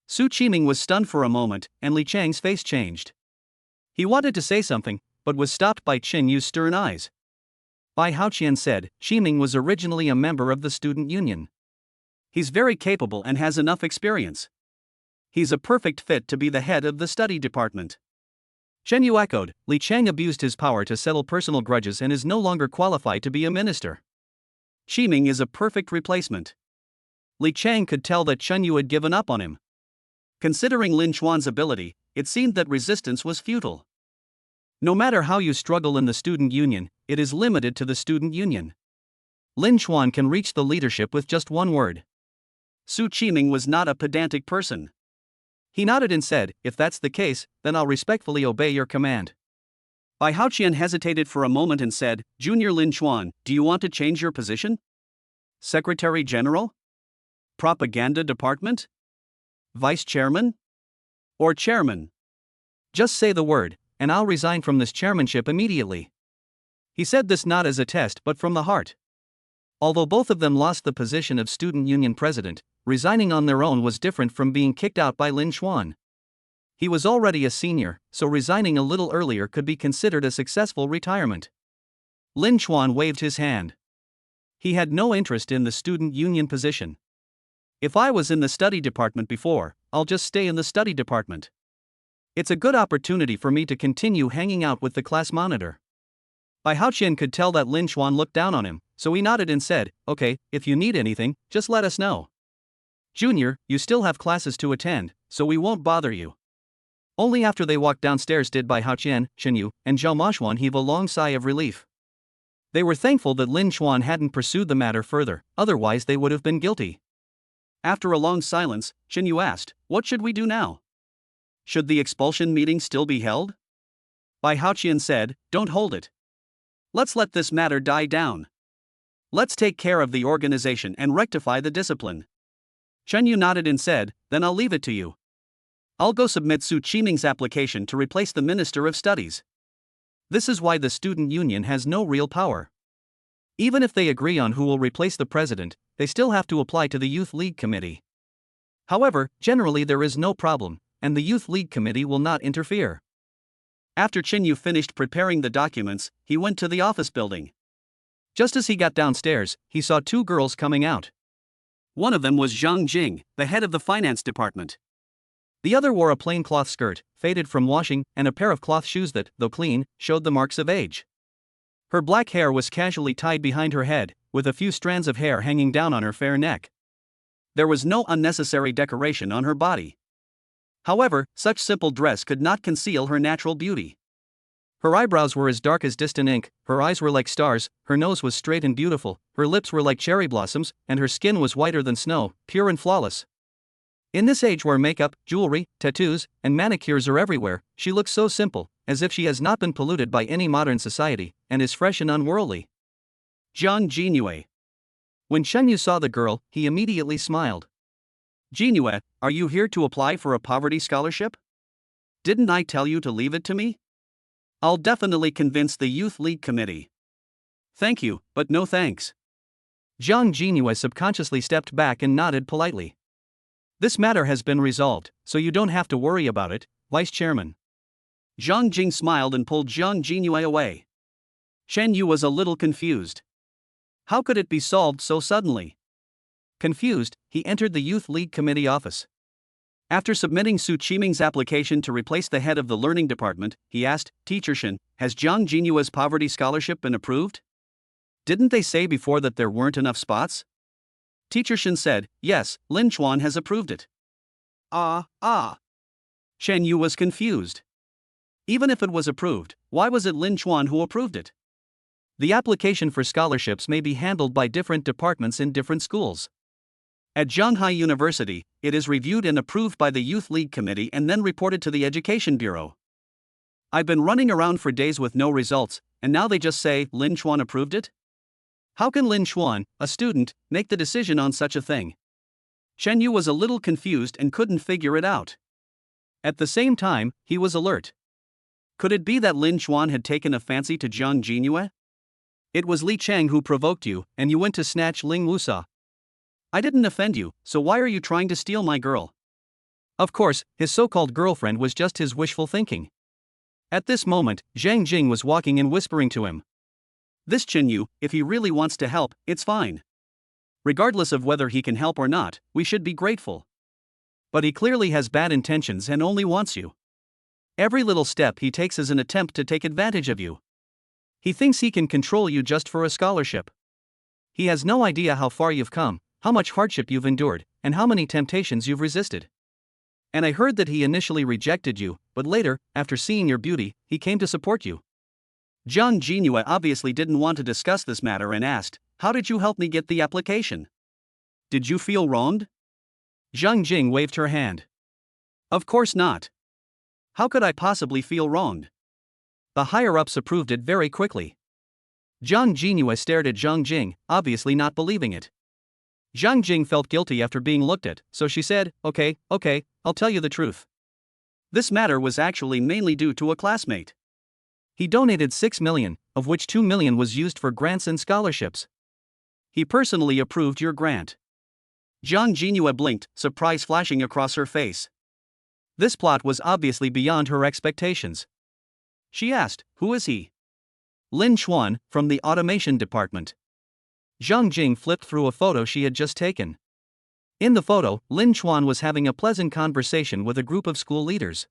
Su Qiming was stunned for a moment, and Li Chang's face changed. He wanted to say something, but was stopped by Chen Yu's stern eyes. Bai Haoqian said, "Qiming was originally a member of the student union. He's very capable and has enough experience. He's a perfect fit to be the head of the study department." Chen Yu echoed, "Li Chang abused his power to settle personal grudges and is no longer qualified to be a minister. Qiming is a perfect replacement." Li Chang could tell that Chen Yu had given up on him. Considering Lin Chuan's ability, it seemed that resistance was futile. No matter how you struggle in the student union, it is limited to the student union. Lin Chuan can reach the leadership with just one word. Su Qiming was not a pedantic person. He nodded and said, "If that's the case, then I'll respectfully obey your command." Bai Haoqian hesitated for a moment and said, "Junior Lin Chuan, do you want to change your position? Secretary General? Propaganda Department? Vice Chairman? Or Chairman? Just say the word, and I'll resign from this chairmanship immediately." He said this not as a test but from the heart. Although both of them lost the position of student union president, resigning on their own was different from being kicked out by Lin Chuan. He was already a senior, so resigning a little earlier could be considered a successful retirement. Lin Chuan waved his hand. He had no interest in the student union position. "If I was in the study department before, I'll just stay in the study department. It's a good opportunity for me to continue hanging out with the class monitor." Bai Haoqian could tell that Lin Chuan looked down on him, so he nodded and said, "Okay, if you need anything, just let us know. Junior, you still have classes to attend, so we won't bother you." Only after they walked downstairs did Bai Haoqian, Chen Yu, and Zhao Maxuan heave a long sigh of relief. They were thankful that Lin Chuan hadn't pursued the matter further, otherwise they would have been guilty. After a long silence, Chen Yu asked, "What should we do now? Should the expulsion meeting still be held?" Bai Haoqian said, "Don't hold it. Let's let this matter die down. Let's take care of the organization and rectify the discipline." Chen Yu nodded and said, "Then I'll leave it to you. I'll go submit Su Qiming's application to replace the Minister of Studies. This is why the student union has no real power. Even if they agree on who will replace the president, they still have to apply to the Youth League Committee. However, generally there is no problem, and the Youth League Committee will not interfere." After Chen Yu finished preparing the documents, he went to the office building. Just as he got downstairs, he saw two girls coming out. One of them was Zhang Jing, the head of the finance department. The other wore a plain cloth skirt, faded from washing, and a pair of cloth shoes that, though clean, showed the marks of age. Her black hair was casually tied behind her head, with a few strands of hair hanging down on her fair neck. There was no unnecessary decoration on her body. However, such simple dress could not conceal her natural beauty. Her eyebrows were as dark as distant ink, her eyes were like stars, her nose was straight and beautiful, her lips were like cherry blossoms, and her skin was whiter than snow, pure and flawless. In this age where makeup, jewelry, tattoos, and manicures are everywhere, she looks so simple, as if she has not been polluted by any modern society, and is fresh and unworldly. Zhang Jinue. When Chen Yu saw the girl, he immediately smiled. "Jinue, are you here to apply for a poverty scholarship? Didn't I tell you to leave it to me? I'll definitely convince the Youth League Committee." "Thank you, but no thanks." Zhang Jinue subconsciously stepped back and nodded politely. "This matter has been resolved, so you don't have to worry about it, Vice Chairman." Zhang Jing smiled and pulled Zhang Jinue away. Chen Yu was a little confused. How could it be solved so suddenly? Confused, he entered the Youth League Committee office. After submitting Su Qiming's application to replace the head of the learning department, he asked, "Teacher Shen, has Zhang Jinue's poverty scholarship been approved? Didn't they say before that there weren't enough spots?" Teacher Shen said, "Yes, Lin Chuan has approved it." Chen Yu was confused. Even if it was approved, why was it Lin Chuan who approved it? The application for scholarships may be handled by different departments in different schools. At Zhanghai University, it is reviewed and approved by the Youth League Committee and then reported to the Education Bureau. I've been running around for days with no results, and now they just say Lin Chuan approved it? How can Lin Chuan, a student, make the decision on such a thing? Chen Yu was a little confused and couldn't figure it out. At the same time, he was alert. Could it be that Lin Chuan had taken a fancy to Zhang Jinue? "It was Li Chang who provoked you, and you went to snatch Ling Wusa. I didn't offend you, so why are you trying to steal my girl?" Of course, his so-called girlfriend was just his wishful thinking. At this moment, Zhang Jing was walking and whispering to him. "This Chen Yu, if he really wants to help, it's fine. Regardless of whether he can help or not, we should be grateful. But he clearly has bad intentions and only wants you. Every little step he takes is an attempt to take advantage of you. He thinks he can control you just for a scholarship. He has no idea how far you've come, how much hardship you've endured, and how many temptations you've resisted. And I heard that he initially rejected you, but later, after seeing your beauty, he came to support you. Jiang Jingyue obviously didn't want to discuss this matter and asked, "How did you help me get the application? Did you feel wronged?" Zhang Jing waved her hand. Of course not. How could I possibly feel wronged? The higher-ups approved it very quickly. Jiang Jingyue stared at Zhang Jing, obviously not believing it. Zhang Jing felt guilty after being looked at, so she said, okay, I'll tell you the truth. This matter was actually mainly due to a classmate. He donated 6 million, of which 2 million was used for grants and scholarships. He personally approved your grant. Jiang Jingyue blinked, surprise flashing across her face. This plot was obviously beyond her expectations. She asked, "Who is he?" Lin Chuan, from the automation department. Zhang Jing flipped through a photo she had just taken. In the photo, Lin Chuan was having a pleasant conversation with a group of school leaders.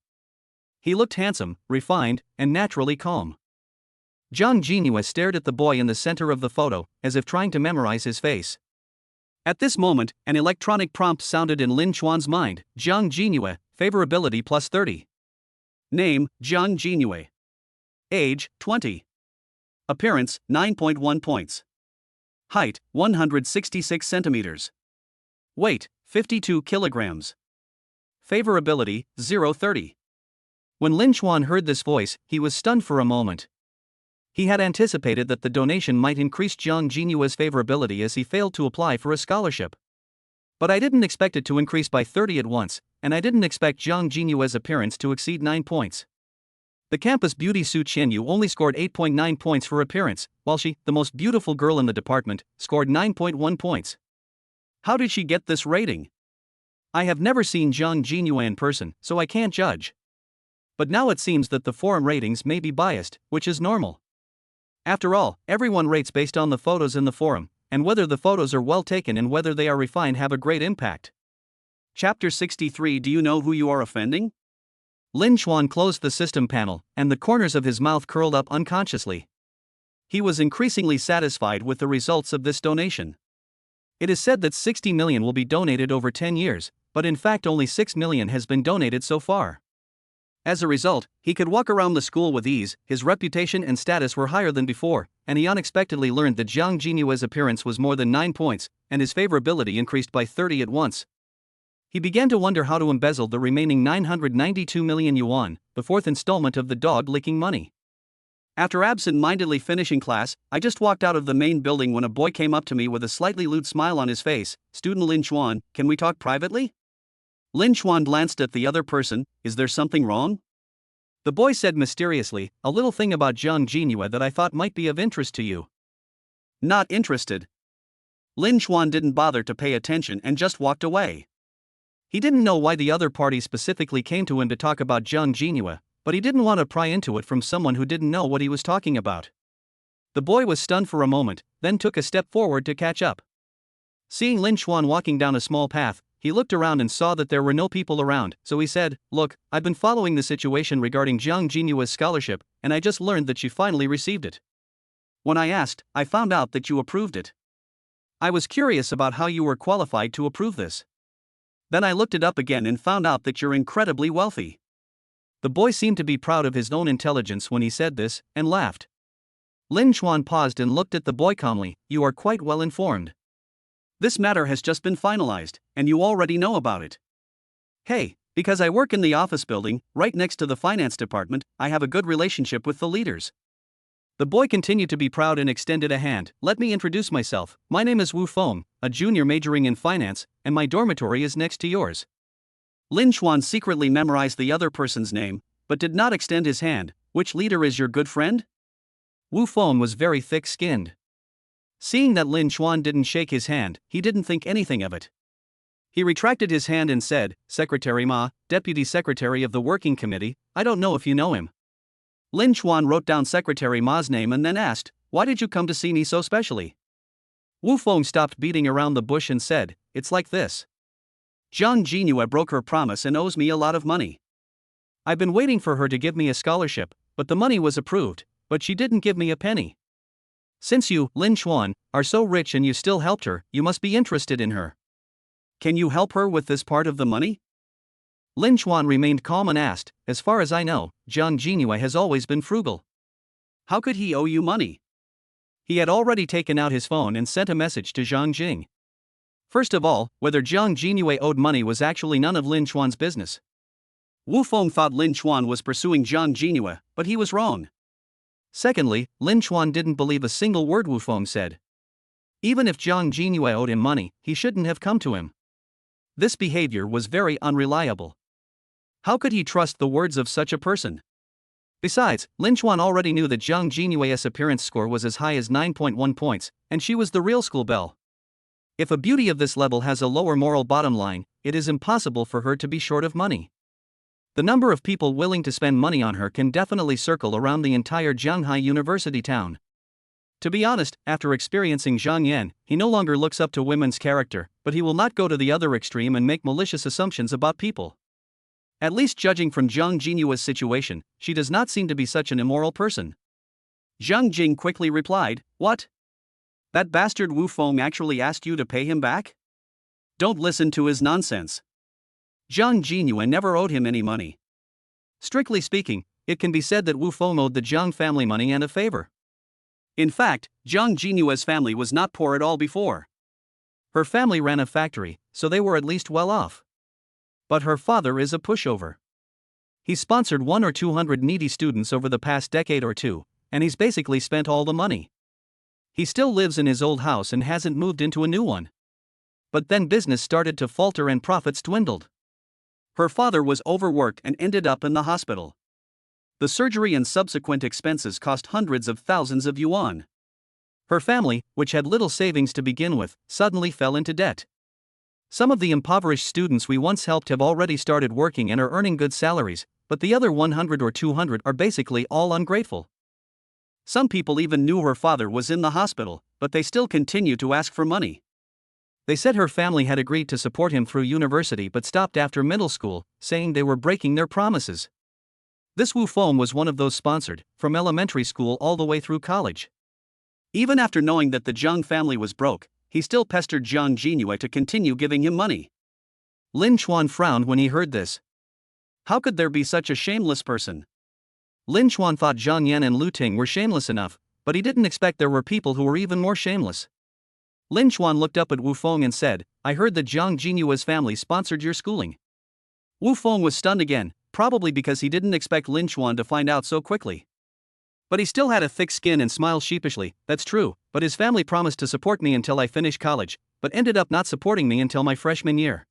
He looked handsome, refined, and naturally calm. Zhang Jingyue stared at the boy in the center of the photo, as if trying to memorize his face. At this moment, an electronic prompt sounded in Lin Chuan's mind: Zhang Jingyue, favorability plus 30. Name, Jiang Jingyue. Age, 20. Appearance, 9.1 points. Height, 166 centimeters. Weight, 52 kilograms. Favorability, 0-30. When Lin Chuan heard this voice, he was stunned for a moment. He had anticipated that the donation might increase Jiang Jingyue's favorability as he failed to apply for a scholarship. But I didn't expect it to increase by 30 at once, and I didn't expect Jiang Jingyue's appearance to exceed 9 points. The campus beauty Su Qianyu only scored 8.9 points for appearance, while she, the most beautiful girl in the department, scored 9.1 points. How did she get this rating? I have never seen Jiang Jingyue in person, so I can't judge. But now it seems that the forum ratings may be biased, which is normal. After all, everyone rates based on the photos in the forum, and whether the photos are well taken and whether they are refined have a great impact. Chapter 63. Do you know who you are offending? Lin Chuan closed the system panel, and the corners of his mouth curled up unconsciously. He was increasingly satisfied with the results of this donation. It is said that 60 million will be donated over 10 years, but in fact only 6 million has been donated so far. As a result, he could walk around the school with ease, his reputation and status were higher than before, and he unexpectedly learned that Jiang Jinyue's appearance was more than 9 points, and his favorability increased by 30 at once. He began to wonder how to embezzle the remaining 992 million yuan, the fourth installment of the dog-licking money. After absent-mindedly finishing class, I just walked out of the main building when a boy came up to me with a slightly lewd smile on his face. "Student Lin Chuan, can we talk privately?" Lin Chuan glanced at the other person. "Is there something wrong?" The boy said mysteriously, "A little thing about Jiang Jinyue that I thought might be of interest to you." "Not interested." Lin Chuan didn't bother to pay attention and just walked away. He didn't know why the other party specifically came to him to talk about Jiang Jinyue, but he didn't want to pry into it from someone who didn't know what he was talking about. The boy was stunned for a moment, then took a step forward to catch up. Seeing Lin Chuan walking down a small path, he looked around and saw that there were no people around, so he said, "Look, I've been following the situation regarding Jiang Jinyue's scholarship, and I just learned that she finally received it. When I asked, I found out that you approved it. I was curious about how you were qualified to approve this. Then I looked it up again and found out that you're incredibly wealthy." The boy seemed to be proud of his own intelligence when he said this, and laughed. Lin Chuan paused and looked at the boy calmly. "You are quite well informed. This matter has just been finalized, and you already know about it." "Hey, because I work in the office building, right next to the finance department, I have a good relationship with the leaders." The boy continued to be proud and extended a hand. "Let me introduce myself. My name is Wu Feng, a junior majoring in finance, and my dormitory is next to yours." Lin Chuan secretly memorized the other person's name, but did not extend his hand. "Which leader is your good friend?" Wu Feng was very thick-skinned. Seeing that Lin Chuan didn't shake his hand, he didn't think anything of it. He retracted his hand and said, "Secretary Ma, Deputy Secretary of the Working Committee, I don't know if you know him." Lin Chuan wrote down Secretary Ma's name and then asked, "Why did you come to see me so specially?" Wu Feng stopped beating around the bush and said, "It's like this. Jiang Jinyue broke her promise and owes me a lot of money. I've been waiting for her to give me a scholarship, but the money was approved, but she didn't give me a penny. Since you, Lin Chuan, are so rich and you still helped her, you must be interested in her. Can you help her with this part of the money? Lin Chuan remained calm and asked, as far as I know, Zhang Jingyue has always been frugal. How could he owe you money? He had already taken out his phone and sent a message to Zhang Jing. First of all, whether Zhang Jingyue owed money was actually none of Lin Chuan's business. Wu Feng thought Lin Chuan was pursuing Zhang Jingyue, but he was wrong. Secondly, Lin Chuan didn't believe a single word Wu Feng said. Even if Zhang Jingyue owed him money, he shouldn't have come to him. This behavior was very unreliable. How could he trust the words of such a person? Besides, Lin Chuan already knew that Zhang Jinyue's appearance score was as high as 9.1 points, and she was the real school belle. If a beauty of this level has a lower moral bottom line, it is impossible for her to be short of money. The number of people willing to spend money on her can definitely circle around the entire Jianghai University town. To be honest, after experiencing Zhang Yan, he no longer looks up to women's character, but he will not go to the other extreme and make malicious assumptions about people. At least judging from Zhang Jinyue's situation, she does not seem to be such an immoral person. Zhang Jing quickly replied, "What? That bastard Wu Feng actually asked you to pay him back? Don't listen to his nonsense. Zhang Jinyue never owed him any money." Strictly speaking, it can be said that Wu Feng owed the Zhang family money and a favor. In fact, Zhang Jinyue's family was not poor at all before. Her family ran a factory, so they were at least well off. But her father is a pushover. He sponsored 100 or 200 needy students over the past decade or two, and he's basically spent all the money. He still lives in his old house and hasn't moved into a new one. But then business started to falter and profits dwindled. Her father was overworked and ended up in the hospital. The surgery and subsequent expenses cost hundreds of thousands of yuan. Her family, which had little savings to begin with, suddenly fell into debt. Some of the impoverished students we once helped have already started working and are earning good salaries, but the other 100 or 200 are basically all ungrateful. Some people even knew her father was in the hospital, but they still continue to ask for money. They said her family had agreed to support him through university but stopped after middle school, saying they were breaking their promises. This Wu Feng was one of those sponsored, from elementary school all the way through college. Even after knowing that the Zhang family was broke, he still pestered Zhang Jinyue to continue giving him money. Lin Chuan frowned when he heard this. How could there be such a shameless person? Lin Chuan thought Zhang Yan and Lu Ting were shameless enough, but he didn't expect there were people who were even more shameless. Lin Chuan looked up at Wu Feng and said, "I heard that Zhang Jinyue's family sponsored your schooling." Wu Feng was stunned again, probably because he didn't expect Lin Chuan to find out so quickly. But he still had a thick skin and smiled sheepishly. "That's true, but his family promised to support me until I finished college, but ended up not supporting me until my freshman year.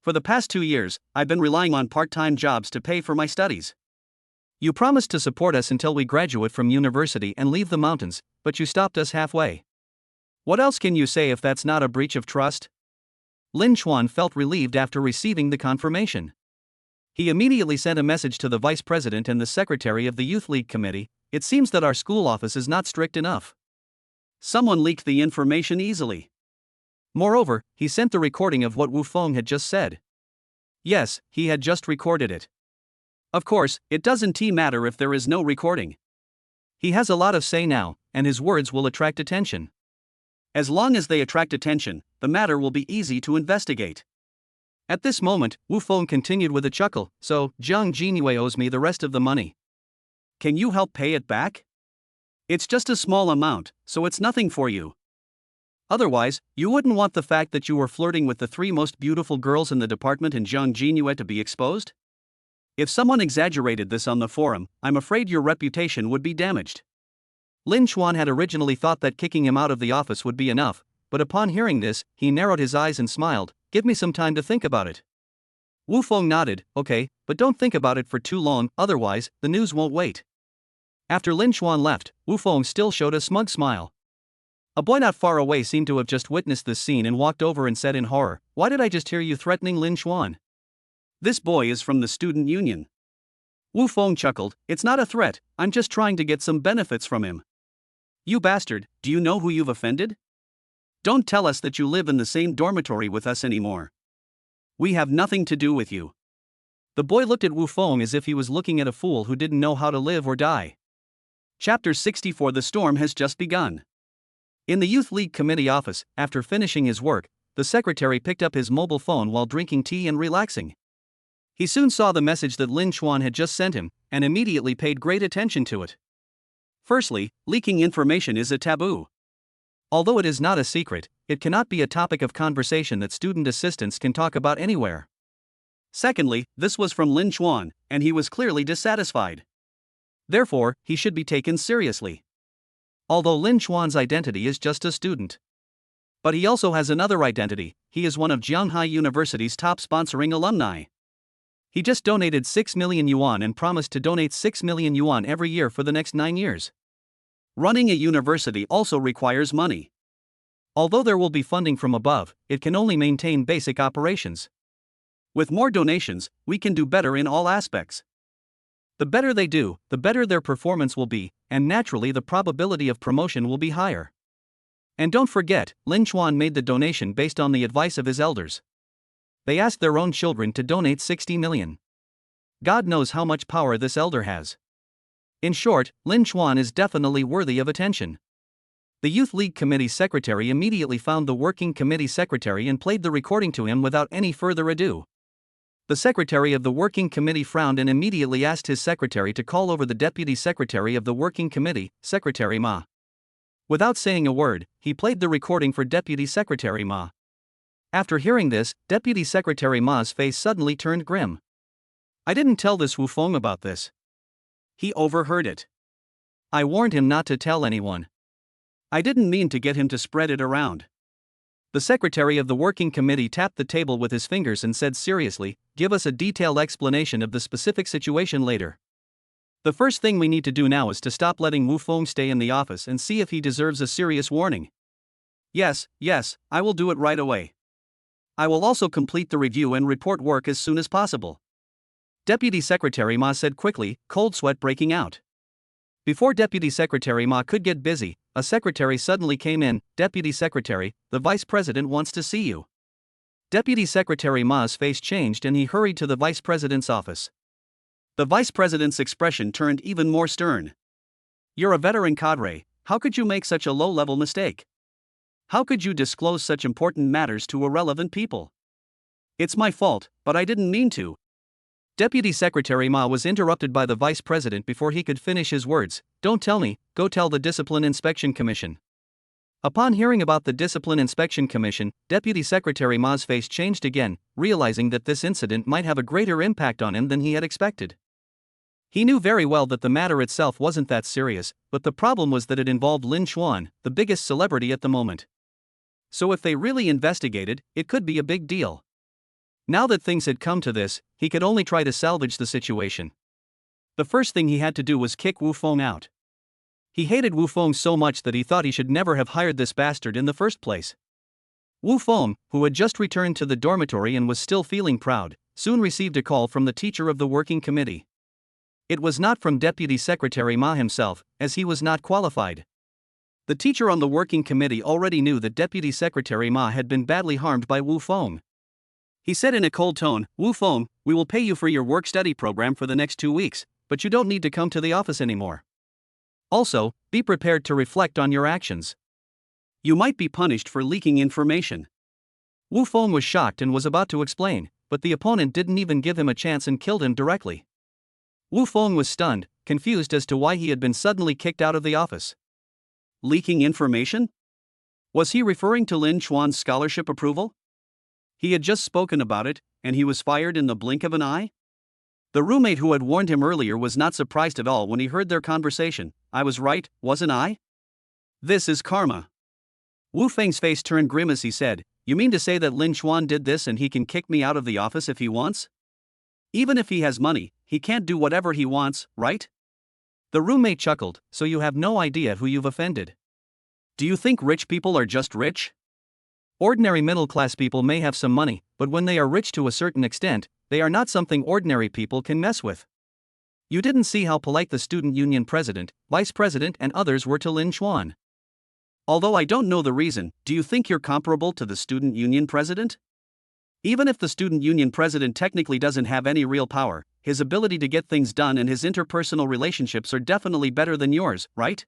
For the past 2 years, I've been relying on part-time jobs to pay for my studies." You promised to support us until we graduate from university and leave the mountains, but you stopped us halfway. What else can you say if that's not a breach of trust? Lin Chuan felt relieved after receiving the confirmation. He immediately sent a message to the vice president and the secretary of the Youth League Committee. "It seems that our school office is not strict enough." Someone leaked the information easily. Moreover, he sent the recording of what Wu Feng had just said. Yes, he had just recorded it. Of course, it doesn't matter if there is no recording. He has a lot of say now, and his words will attract attention. As long as they attract attention, the matter will be easy to investigate. At this moment, Wu Feng continued with a chuckle, "So, Zhang Jinyue owes me the rest of the money. Can you help pay it back? It's just a small amount, so it's nothing for you. Otherwise, you wouldn't want the fact that you were flirting with the 3 most beautiful girls in the department and Zhang Jinyue to be exposed? If someone exaggerated this on the forum, I'm afraid your reputation would be damaged." Lin Chuan had originally thought that kicking him out of the office would be enough, but upon hearing this, he narrowed his eyes and smiled. "Give me some time to think about it." Wu Feng nodded. "Okay, but don't think about it for too long, otherwise, the news won't wait." After Lin Chuan left, Wu Feng still showed a smug smile. A boy not far away seemed to have just witnessed this scene and walked over and said in horror, "Why did I just hear you threatening Lin Chuan?" "This boy is from the student union." Wu Feng chuckled. "It's not a threat, I'm just trying to get some benefits from him." "You bastard, do you know who you've offended? Don't tell us that you live in the same dormitory with us anymore. We have nothing to do with you." The boy looked at Wu Feng as if he was looking at a fool who didn't know how to live or die. Chapter 64. The storm has just begun. In the Youth League Committee office, after finishing his work, the secretary picked up his mobile phone while drinking tea and relaxing. He soon saw the message that Lin Chuan had just sent him, and immediately paid great attention to it. Firstly, leaking information is a taboo. Although it is not a secret, it cannot be a topic of conversation that student assistants can talk about anywhere. Secondly, this was from Lin Chuan, and he was clearly dissatisfied. Therefore, he should be taken seriously. Although Lin Chuan's identity is just a student. But he also has another identity, he is one of Jianghai University's top sponsoring alumni. He just donated 6 million yuan and promised to donate 6 million yuan every year for the next 9 years. Running a university also requires money. Although there will be funding from above, it can only maintain basic operations. With more donations, we can do better in all aspects. The better they do, the better their performance will be, and naturally the probability of promotion will be higher. And don't forget, Lin Chuan made the donation based on the advice of his elders. They asked their own children to donate 60 million. God knows how much power this elder has. In short, Lin Chuan is definitely worthy of attention. The Youth League Committee secretary immediately found the working committee secretary and played the recording to him without any further ado. The secretary of the working committee frowned and immediately asked his secretary to call over the deputy secretary of the working committee, Secretary Ma. Without saying a word, he played the recording for Deputy Secretary Ma. After hearing this, Deputy Secretary Ma's face suddenly turned grim. I didn't tell this Wu Feng about this. He overheard it. I warned him not to tell anyone. I didn't mean to get him to spread it around. The secretary of the working committee tapped the table with his fingers and said seriously, give us a detailed explanation of the specific situation later. The first thing we need to do now is to stop letting Wu Feng stay in the office and see if he deserves a serious warning. Yes, I will do it right away. I will also complete the review and report work as soon as possible. Deputy Secretary Ma said quickly, cold sweat breaking out. Before Deputy Secretary Ma could get busy, a secretary suddenly came in. Deputy Secretary, the Vice President wants to see you. Deputy Secretary Ma's face changed and he hurried to the Vice President's office. The Vice President's expression turned even more stern. You're a veteran cadre, how could you make such a low-level mistake? How could you disclose such important matters to irrelevant people? It's my fault, but I didn't mean to. Deputy Secretary Ma was interrupted by the Vice President before he could finish his words. Don't tell me, go tell the Discipline Inspection Commission. Upon hearing about the Discipline Inspection Commission, Deputy Secretary Ma's face changed again, realizing that this incident might have a greater impact on him than he had expected. He knew very well that the matter itself wasn't that serious, but the problem was that it involved Lin Chuan, the biggest celebrity at the moment. So if they really investigated, it could be a big deal. Now that things had come to this, he could only try to salvage the situation. The first thing he had to do was kick Wu Feng out. He hated Wu Feng so much that he thought he should never have hired this bastard in the first place. Wu Feng, who had just returned to the dormitory and was still feeling proud, soon received a call from the teacher of the working committee. It was not from Deputy Secretary Ma himself, as he was not qualified. The teacher on the working committee already knew that Deputy Secretary Ma had been badly harmed by Wu Feng. He said in a cold tone, Wu Feng, we will pay you for your work-study program for the next 2 weeks, but you don't need to come to the office anymore. Also, be prepared to reflect on your actions. You might be punished for leaking information. Wu Feng was shocked and was about to explain, but the opponent didn't even give him a chance and killed him directly. Wu Feng was stunned, confused as to why he had been suddenly kicked out of the office. Leaking information? Was he referring to Lin Chuan's scholarship approval? He had just spoken about it, and he was fired in the blink of an eye? The roommate who had warned him earlier was not surprised at all when he heard their conversation. I was right, wasn't I? This is karma. Wu Feng's face turned grim as he said, you mean to say that Lin Chuan did this and he can kick me out of the office if he wants? Even if he has money, he can't do whatever he wants, right? The roommate chuckled, so you have no idea who you've offended. Do you think rich people are just rich? Ordinary middle-class people may have some money, but when they are rich to a certain extent, they are not something ordinary people can mess with. You didn't see how polite the student union president, vice president and others were to Lin Chuan. Although I don't know the reason, do you think you're comparable to the student union president? Even if the student union president technically doesn't have any real power, his ability to get things done and his interpersonal relationships are definitely better than yours, right?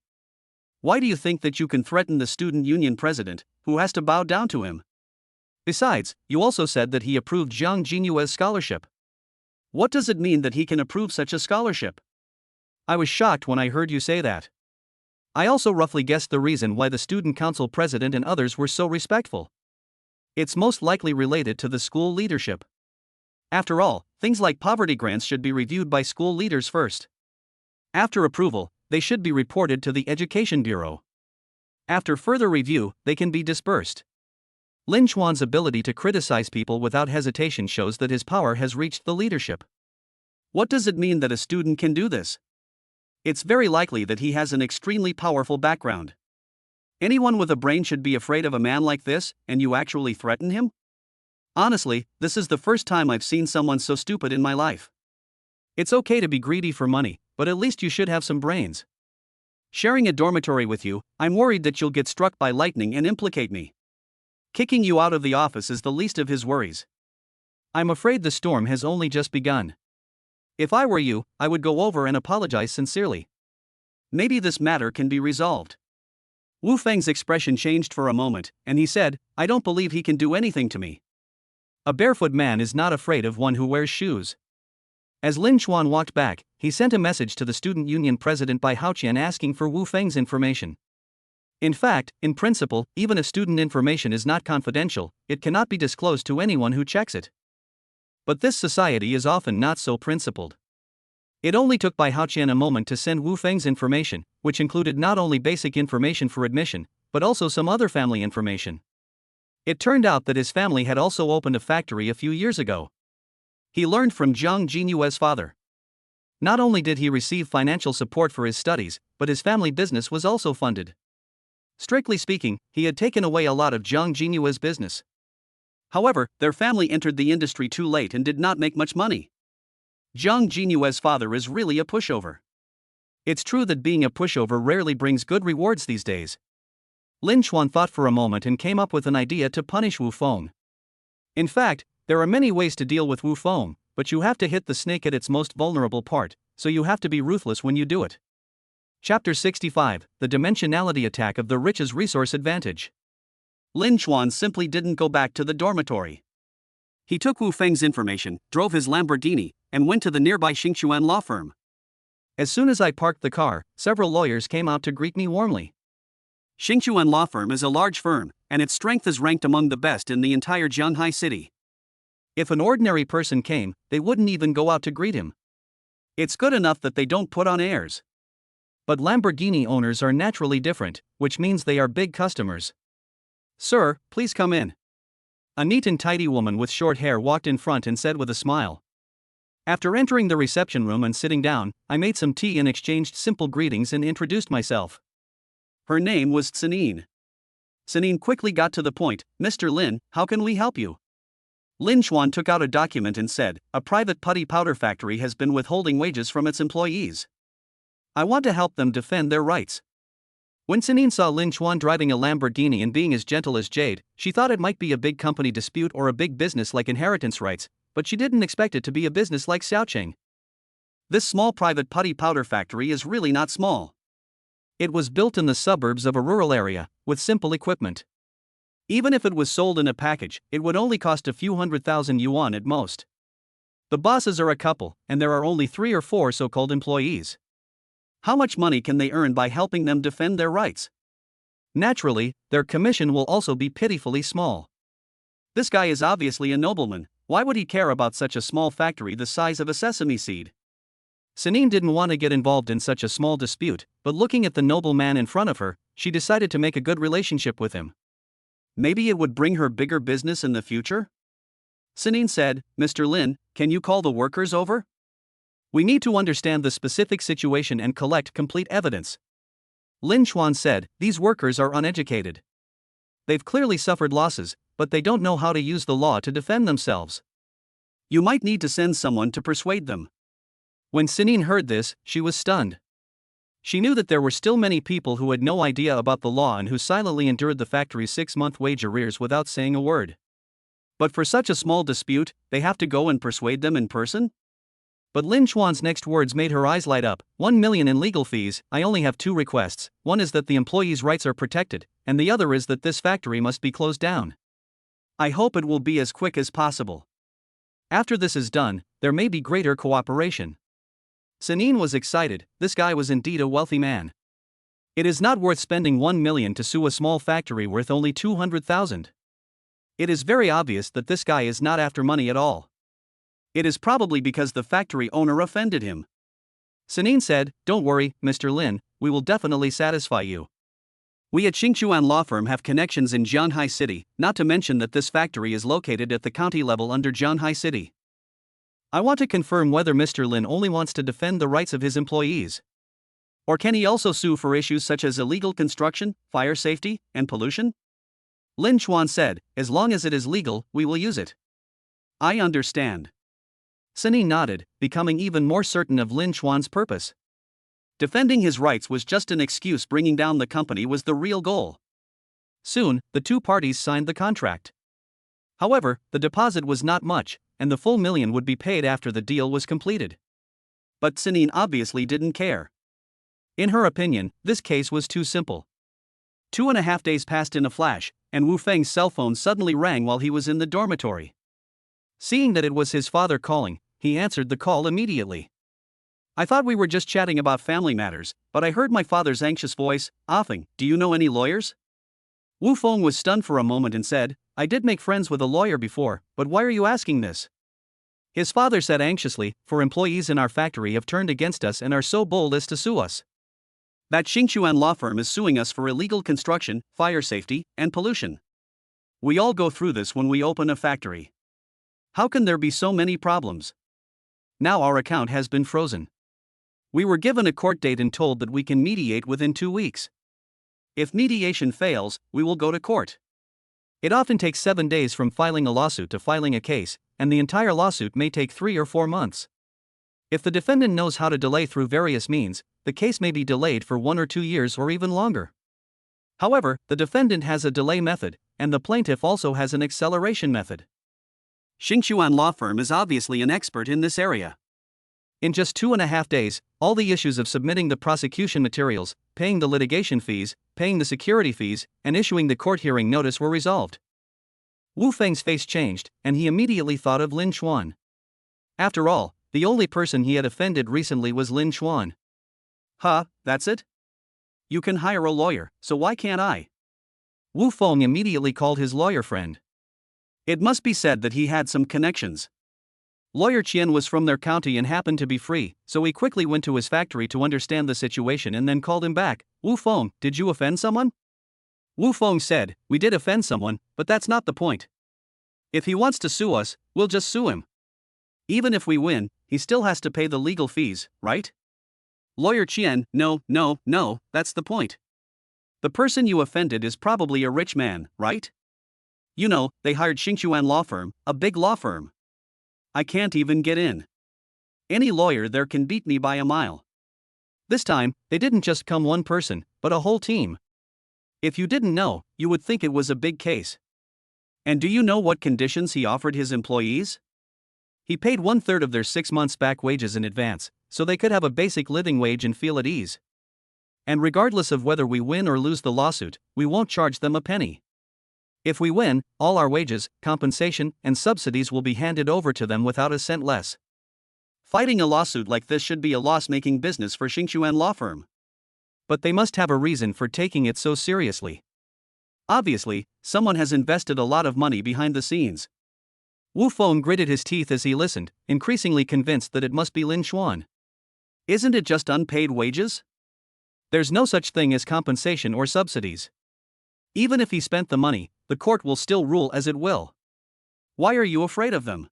Why do you think that you can threaten the student union president, who has to bow down to him? Besides, you also said that he approved Zhang Jinyue's scholarship. What does it mean that he can approve such a scholarship? I was shocked when I heard you say that. I also roughly guessed the reason why the student council president and others were so respectful. It's most likely related to the school leadership. After all, things like poverty grants should be reviewed by school leaders first. After approval, they should be reported to the Education Bureau. After further review, they can be dispersed. Lin Chuan's ability to criticize people without hesitation shows that his power has reached the leadership. What does it mean that a student can do this? It's very likely that he has an extremely powerful background. Anyone with a brain should be afraid of a man like this, and you actually threaten him? Honestly, this is the first time I've seen someone so stupid in my life. It's okay to be greedy for money, but at least you should have some brains. Sharing a dormitory with you, I'm worried that you'll get struck by lightning and implicate me. Kicking you out of the office is the least of his worries. I'm afraid the storm has only just begun. If I were you, I would go over and apologize sincerely. Maybe this matter can be resolved. Wu Feng's expression changed for a moment, and he said, I don't believe he can do anything to me. A barefoot man is not afraid of one who wears shoes. As Lin Chuan walked back, he sent a message to the student union president by Haoqian asking for Wu Feng's information. In fact, in principle, even if student information is not confidential, it cannot be disclosed to anyone who checks it. But this society is often not so principled. It only took Bai Haoqian a moment to send Wu Feng's information, which included not only basic information for admission, but also some other family information. It turned out that his family had also opened a factory a few years ago. He learned from Zhang Jinyue's father. Not only did he receive financial support for his studies, but his family business was also funded. Strictly speaking, he had taken away a lot of Zhang Jinyue's business. However, their family entered the industry too late and did not make much money. Zhang Jinyue's father is really a pushover. It's true that being a pushover rarely brings good rewards these days. Lin Chuan thought for a moment and came up with an idea to punish Wu Feng. In fact, there are many ways to deal with Wu Feng, but you have to hit the snake at its most vulnerable part, so you have to be ruthless when you do it. Chapter 65, The Dimensionality Attack of the Rich's Resource Advantage. Lin Chuan simply didn't go back to the dormitory. He took Wu Feng's information, drove his Lamborghini, and went to the nearby Xingchuan law firm. As soon as I parked the car, several lawyers came out to greet me warmly. Xingchuan law firm is a large firm, and its strength is ranked among the best in the entire Jianghai city. If an ordinary person came, they wouldn't even go out to greet him. It's good enough that they don't put on airs. But Lamborghini owners are naturally different, which means they are big customers. Sir, please come in. A neat and tidy woman with short hair walked in front and said with a smile. After entering the reception room and sitting down, I made some tea and exchanged simple greetings and introduced myself. Her name was Tsinine. Tsinine quickly got to the point, Mr. Lin, how can we help you? Lin Chuan took out a document and said, a private putty powder factory has been withholding wages from its employees. I want to help them defend their rights. When Tsinine saw Lin Chuan driving a Lamborghini and being as gentle as jade, she thought it might be a big company dispute or a big business like inheritance rights, but she didn't expect it to be a business like Xiaocheng. This small private putty powder factory is really not small. It was built in the suburbs of a rural area, with simple equipment. Even if it was sold in a package, it would only cost a few 100,000 yuan at most. The bosses are a couple, and there are only 3 or 4 so-called employees. How much money can they earn by helping them defend their rights? Naturally, their commission will also be pitifully small. This guy is obviously a nobleman. Why would he care about such a small factory the size of a sesame seed? Tsinine didn't want to get involved in such a small dispute, but looking at the nobleman in front of her, she decided to make a good relationship with him. Maybe it would bring her bigger business in the future? Tsinine said, Mr. Lin, can you call the workers over? We need to understand the specific situation and collect complete evidence. Lin Chuan said, these workers are uneducated. They've clearly suffered losses, but they don't know how to use the law to defend themselves. You might need to send someone to persuade them. When Tsinine heard this, she was stunned. She knew that there were still many people who had no idea about the law and who silently endured the factory's 6-month wage arrears without saying a word. But for such a small dispute, they have to go and persuade them in person? But Lin Chuan's next words made her eyes light up. 1 million in legal fees. I only have two requests. One is that the employees' rights are protected, and the other is that this factory must be closed down. I hope it will be as quick as possible. After this is done, there may be greater cooperation. Senin was excited. This guy was indeed a wealthy man. It is not worth spending 1 million to sue a small factory worth only 200,000. It is very obvious that this guy is not after money at all. It is probably because the factory owner offended him. Senin said, "Don't worry, Mr. Lin, we will definitely satisfy you. We at Xingchuan Law Firm have connections in Jianhai City, not to mention that this factory is located at the county level under Jianhai City." I want to confirm whether Mr. Lin only wants to defend the rights of his employees. Or can he also sue for issues such as illegal construction, fire safety, and pollution? Lin Chuan said, "As long as it is legal, we will use it." I understand. Senin nodded, becoming even more certain of Lin Chuan's purpose. Defending his rights was just an excuse. Bringing down the company was the real goal. Soon, the two parties signed the contract. However, the deposit was not much, and the full million would be paid after the deal was completed. But Senin obviously didn't care. In her opinion, this case was too simple. 2.5 days passed in a flash, and Wu Feng's cell phone suddenly rang while he was in the dormitory. Seeing that it was his father calling, he answered the call immediately. I thought we were just chatting about family matters, but I heard my father's anxious voice. "Afeng, do you know any lawyers?" Wu Feng was stunned for a moment and said, "I did make friends with a lawyer before, but why are you asking this?" His father said anxiously, "For employees in our factory have turned against us and are so bold as to sue us. That Xingchuan Law Firm is suing us for illegal construction, fire safety, and pollution. We all go through this when we open a factory. How can there be so many problems? Now our account has been frozen. We were given a court date and told that we can mediate within 2 weeks. If mediation fails, we will go to court. It often takes 7 days from filing a lawsuit to filing a case, and the entire lawsuit may take 3 or 4 months. If the defendant knows how to delay through various means, the case may be delayed for 1 or 2 years or even longer. However, the defendant has a delay method, and the plaintiff also has an acceleration method. Xingchuan Law Firm is obviously an expert in this area. In just 2.5 days, all the issues of submitting the prosecution materials, paying the litigation fees, paying the security fees, and issuing the court hearing notice were resolved. Wu Feng's face changed, and he immediately thought of Lin Chuan. After all, the only person he had offended recently was Lin Chuan. Huh, that's it? You can hire a lawyer, so why can't I? Wu Feng immediately called his lawyer friend. It must be said that he had some connections. Lawyer Qian was from their county and happened to be free, so he quickly went to his factory to understand the situation and then called him back. "Wu Feng, did you offend someone?" Wu Feng said, "We did offend someone, but that's not the point. If he wants to sue us, we'll just sue him. Even if we win, he still has to pay the legal fees, right?" Lawyer Qian, no, that's the point. The person you offended is probably a rich man, right? You know, they hired Xingchuan Law Firm, a big law firm. I can't even get in. Any lawyer there can beat me by a mile. This time, they didn't just come one person, but a whole team. If you didn't know, you would think it was a big case. And do you know what conditions he offered his employees? He paid 1/3 of their 6 months back wages in advance, so they could have a basic living wage and feel at ease. And regardless of whether we win or lose the lawsuit, we won't charge them a penny. If we win, all our wages, compensation, and subsidies will be handed over to them without a cent less. Fighting a lawsuit like this should be a loss-making business for Xingchuan Law Firm. But they must have a reason for taking it so seriously. Obviously, someone has invested a lot of money behind the scenes. Wu Feng gritted his teeth as he listened, increasingly convinced that it must be Lin Chuan. Isn't it just unpaid wages? There's no such thing as compensation or subsidies. Even if he spent the money, the court will still rule as it will. Why are you afraid of them?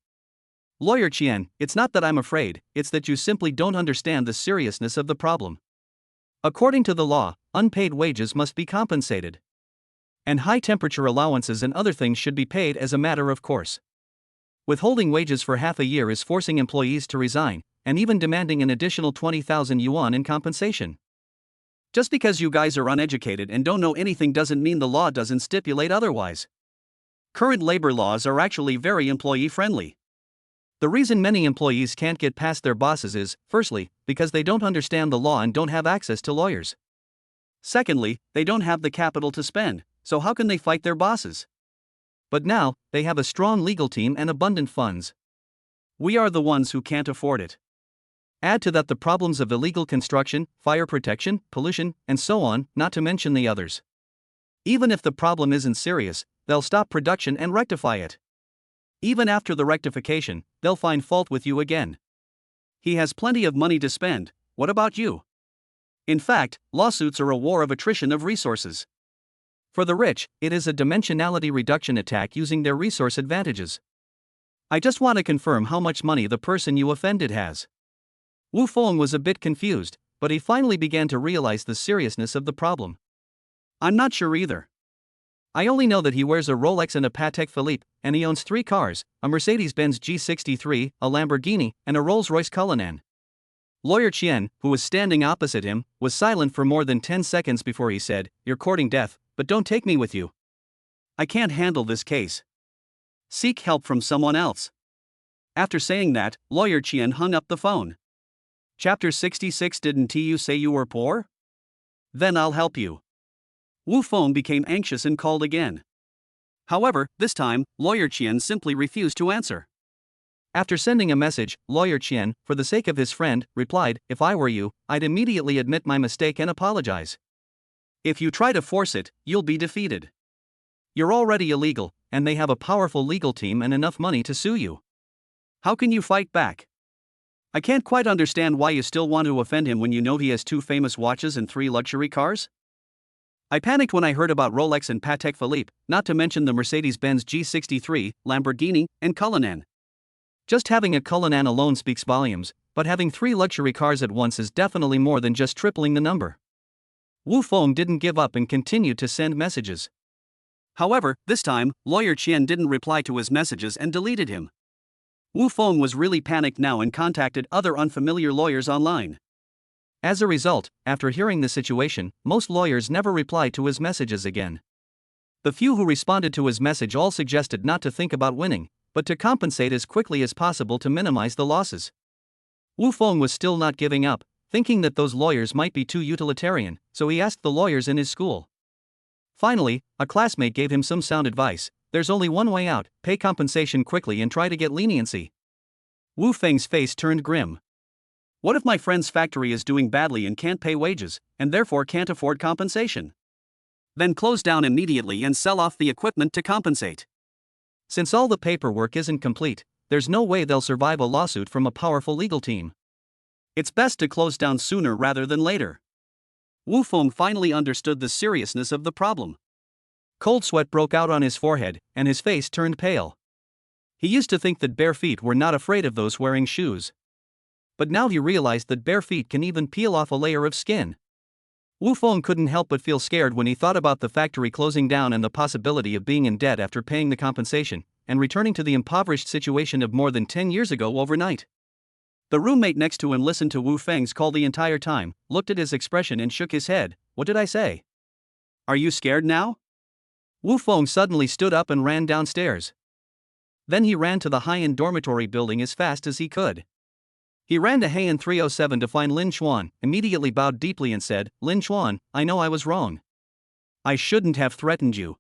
Lawyer Qian, it's not that I'm afraid, it's that you simply don't understand the seriousness of the problem. According to the law, unpaid wages must be compensated. And high-temperature allowances and other things should be paid as a matter of course. Withholding wages for half a year is forcing employees to resign, and even demanding an additional 20,000 yuan in compensation. Just because you guys are uneducated and don't know anything doesn't mean the law doesn't stipulate otherwise. Current labor laws are actually very employee-friendly. The reason many employees can't get past their bosses is, firstly, because they don't understand the law and don't have access to lawyers. Secondly, they don't have the capital to spend, so how can they fight their bosses? But now, they have a strong legal team and abundant funds. We are the ones who can't afford it. Add to that the problems of illegal construction, fire protection, pollution, and so on, not to mention the others. Even if the problem isn't serious, they'll stop production and rectify it. Even after the rectification, they'll find fault with you again. He has plenty of money to spend, what about you? In fact, lawsuits are a war of attrition of resources. For the rich, it is a dimensionality reduction attack using their resource advantages. I just want to confirm how much money the person you offended has. Wu Feng was a bit confused, but he finally began to realize the seriousness of the problem. I'm not sure either. I only know that he wears a Rolex and a Patek Philippe, and he owns 3 cars, a Mercedes-Benz G63, a Lamborghini, and a Rolls-Royce Cullinan. Lawyer Qian, who was standing opposite him, was silent for more than 10 seconds before he said, "You're courting death, but don't take me with you. I can't handle this case. Seek help from someone else." After saying that, Lawyer Qian hung up the phone. Chapter 66. Didn't you say you were poor? Then I'll help you. Wu Feng became anxious and called again. However, this time, Lawyer Qian simply refused to answer. After sending a message, Lawyer Qian, for the sake of his friend, replied, "If I were you, I'd immediately admit my mistake and apologize. If you try to force it, you'll be defeated. You're already illegal, and they have a powerful legal team and enough money to sue you. How can you fight back? I can't quite understand why you still want to offend him when you know he has 2 famous watches and 3 luxury cars. I panicked when I heard about Rolex and Patek Philippe, not to mention the Mercedes-Benz G63, Lamborghini, and Cullinan. Just having a Cullinan alone speaks volumes, but having 3 luxury cars at once is definitely more than just tripling the number." Wu Feng didn't give up and continued to send messages. However, this time, Lawyer Qian didn't reply to his messages and deleted him. Wu Feng was really panicked now and contacted other unfamiliar lawyers online. As a result, after hearing the situation, most lawyers never replied to his messages again. The few who responded to his message all suggested not to think about winning, but to compensate as quickly as possible to minimize the losses. Wu Feng was still not giving up, thinking that those lawyers might be too utilitarian, so he asked the lawyers in his school. Finally, a classmate gave him some sound advice: "There's only one way out, pay compensation quickly and try to get leniency." Wu Feng's face turned grim. What if my friend's factory is doing badly and can't pay wages, and therefore can't afford compensation? Then close down immediately and sell off the equipment to compensate. Since all the paperwork isn't complete, there's no way they'll survive a lawsuit from a powerful legal team. It's best to close down sooner rather than later. Wu Feng finally understood the seriousness of the problem. Cold sweat broke out on his forehead, and his face turned pale. He used to think that bare feet were not afraid of those wearing shoes. But now he realized that bare feet can even peel off a layer of skin. Wu Feng couldn't help but feel scared when he thought about the factory closing down and the possibility of being in debt after paying the compensation, and returning to the impoverished situation of more than 10 years ago overnight. The roommate next to him listened to Wu Feng's call the entire time, looked at his expression and shook his head. "What did I say? Are you scared now?" Wu Feng suddenly stood up and ran downstairs. Then he ran to the high-end dormitory building as fast as he could. He ran to Heian 307 to find Lin Chuan, immediately bowed deeply and said, "Lin Chuan, I know I was wrong. I shouldn't have threatened you.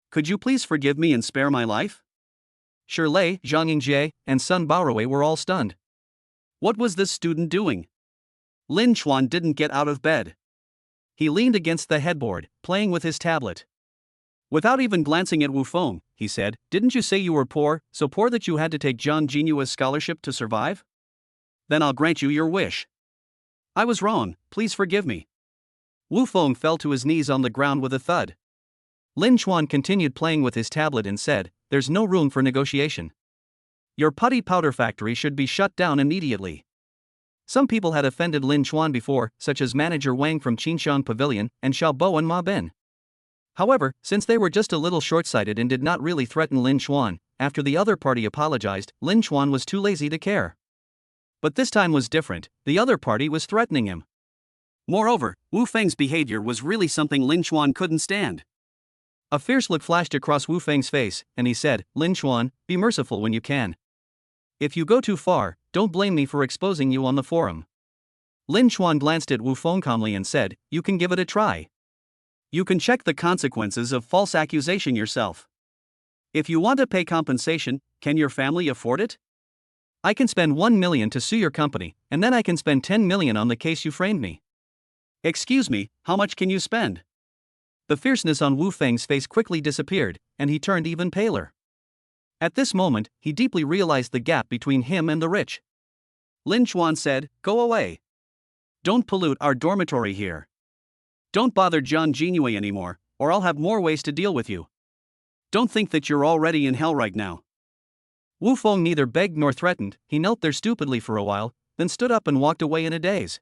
Could you please forgive me and spare my life?" Shirlei, Zhang Yingjie, and Sun Baowei were all stunned. What was this student doing? Lin Chuan didn't get out of bed. He leaned against the headboard, playing with his tablet. Without even glancing at Wu Feng, he said, "Didn't you say you were poor, so poor that you had to take Zhang Jinyua's scholarship to survive? Then I'll grant you your wish. I was wrong, please forgive me." Wu Feng fell to his knees on the ground with a thud. Lin Chuan continued playing with his tablet and said, "There's no room for negotiation. Your putty powder factory should be shut down immediately." Some people had offended Lin Chuan before, such as manager Wang from Qinxiang Pavilion and Xiao Bo and Ma Ben. However, since they were just a little short-sighted and did not really threaten Lin Chuan, after the other party apologized, Lin Chuan was too lazy to care. But this time was different, the other party was threatening him. Moreover, Wu Feng's behavior was really something Lin Chuan couldn't stand. A fierce look flashed across Wu Feng's face, and he said, "Lin Chuan, be merciful when you can. If you go too far, don't blame me for exposing you on the forum. Lin Chuan glanced at Wu Feng calmly and said, you can give it a try. You can check the consequences of false accusation yourself. If you want to pay compensation, can your family afford it? I can spend 1 million to sue your company, and then I can spend 10 million on the case you framed me. Excuse me, how much can you spend? The fierceness on Wu Feng's face quickly disappeared, and he turned even paler. At this moment, he deeply realized the gap between him and the rich. Lin Chuan said, go away. Don't pollute our dormitory here. Don't bother Jiang Jingyue anymore, or I'll have more ways to deal with you. Don't think that you're already in hell right now. Wu Feng neither begged nor threatened, he knelt there stupidly for a while, then stood up and walked away in a daze.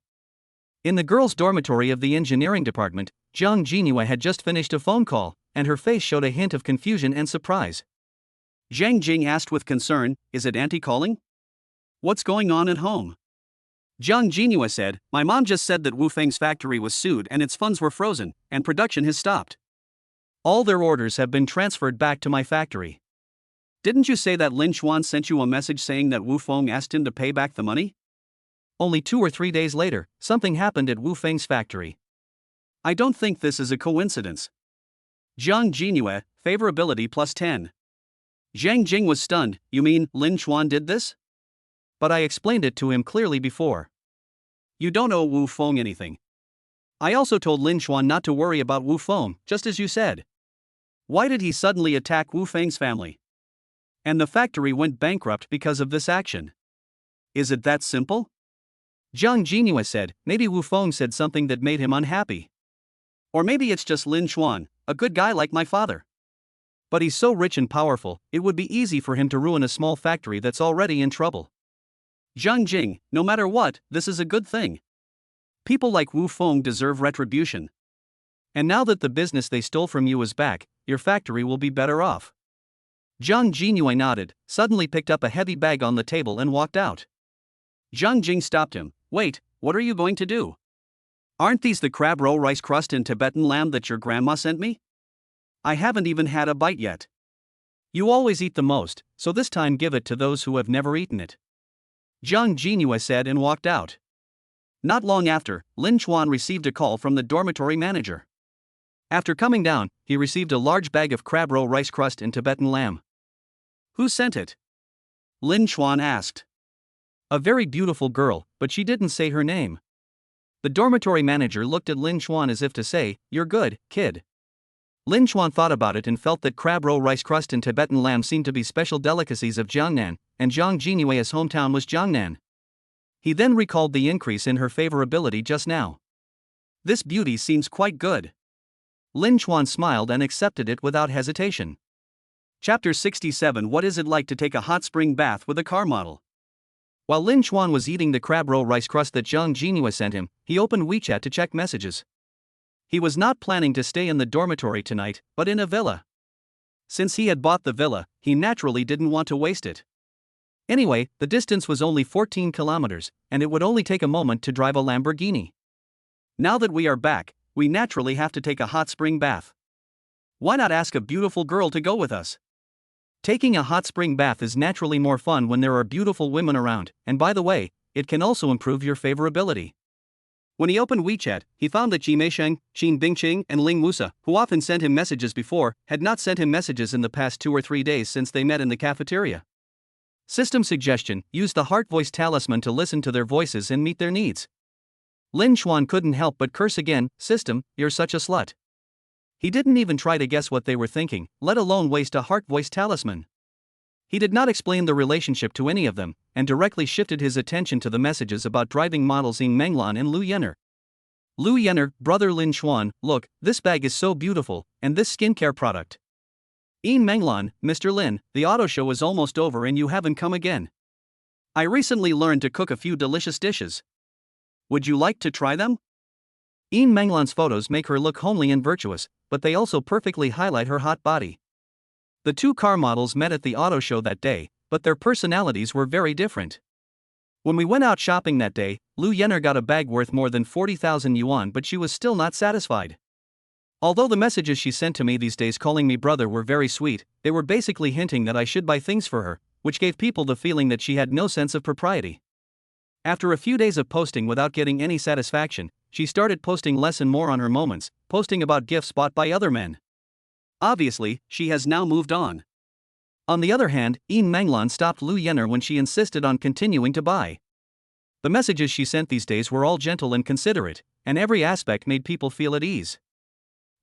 In the girls' dormitory of the engineering department, Jiang Jingyue had just finished a phone call, and her face showed a hint of confusion and surprise. Zhang Jing asked with concern, is it auntie calling? What's going on at home? Jiang Jingyue said, my mom just said that Wu Feng's factory was sued and its funds were frozen, and production has stopped. All their orders have been transferred back to my factory. Didn't you say that Lin Chuan sent you a message saying that Wu Feng asked him to pay back the money? Only 2 or 3 days later, something happened at Wu Feng's factory. I don't think this is a coincidence. Jiang Jingyue, favorability plus 10. Zhang Jing was stunned, you mean Lin Chuan did this? But I explained it to him clearly before. You don't owe Wu Feng anything. I also told Lin Chuan not to worry about Wu Feng, just as you said. Why did he suddenly attack Wu Feng's family? And the factory went bankrupt because of this action. Is it that simple? Jiang Jingyue said, maybe Wu Feng said something that made him unhappy. Or maybe it's just Lin Chuan, a good guy like my father. But he's so rich and powerful, it would be easy for him to ruin a small factory that's already in trouble. Zhang Jing, no matter what, this is a good thing. People like Wu Feng deserve retribution. And now that the business they stole from you is back, your factory will be better off. Jiang Jingyue nodded, suddenly picked up a heavy bag on the table and walked out. Zhang Jing stopped him. Wait, what are you going to do? Aren't these the crab roe rice crust and Tibetan lamb that your grandma sent me? I haven't even had a bite yet. You always eat the most, so this time give it to those who have never eaten it. Jiang Jingyue said and walked out. Not long after, Lin Chuan received a call from the dormitory manager. After coming down, he received a large bag of crab roe rice crust and Tibetan lamb. Who sent it? Lin Chuan asked. A very beautiful girl, but she didn't say her name. The dormitory manager looked at Lin Chuan as if to say, you're good, kid. Lin Chuan thought about it and felt that crab roe rice crust and Tibetan lamb seemed to be special delicacies of Jiangnan, and Jiang Jinyue's hometown was Jiangnan. He then recalled the increase in her favorability just now. This beauty seems quite good. Lin Chuan smiled and accepted it without hesitation. Chapter 67 What is it like to take a hot spring bath with a car model? While Lin Chuan was eating the crab roe rice crust that Jiang Jinyue sent him, he opened WeChat to check messages. He was not planning to stay in the dormitory tonight, but in a villa. Since he had bought the villa, he naturally didn't want to waste it. Anyway, the distance was only 14 kilometers, and it would only take a moment to drive a Lamborghini. Now that we are back, we naturally have to take a hot spring bath. Why not ask a beautiful girl to go with us? Taking a hot spring bath is naturally more fun when there are beautiful women around, and by the way, it can also improve your favorability. When he opened WeChat, he found that Ji Meisheng, Qin Bingqing, and Ling Wusa, who often sent him messages before, had not sent him messages in the past 2 or 3 days since they met in the cafeteria. System suggestion: use the heart voice talisman to listen to their voices and meet their needs. Lin Chuan couldn't help but curse again. System, you're such a slut. He didn't even try to guess what they were thinking, let alone waste a heart voice talisman. He did not explain the relationship to any of them, and directly shifted his attention to the messages about driving models Ying Menglan and Lu Yenner. Lu Yenner, brother Lin Chuan, look, this bag is so beautiful, and this skincare product. Ying Menglan, Mr. Lin, the auto show is almost over and you haven't come again. I recently learned to cook a few delicious dishes. Would you like to try them? Ying Menglan's photos make her look homely and virtuous, but they also perfectly highlight her hot body. The 2 car models met at the auto show that day, but their personalities were very different. When we went out shopping that day, Lu Yenner got a bag worth more than 40,000 yuan, but she was still not satisfied. Although the messages she sent to me these days calling me brother were very sweet, they were basically hinting that I should buy things for her, which gave people the feeling that she had no sense of propriety. After a few days of posting without getting any satisfaction, she started posting less and more on her moments, posting about gifts bought by other men. Obviously, she has now moved on. On the other hand, Ian Manglan stopped Lu Yenner when she insisted on continuing to buy. The messages she sent these days were all gentle and considerate, and every aspect made people feel at ease.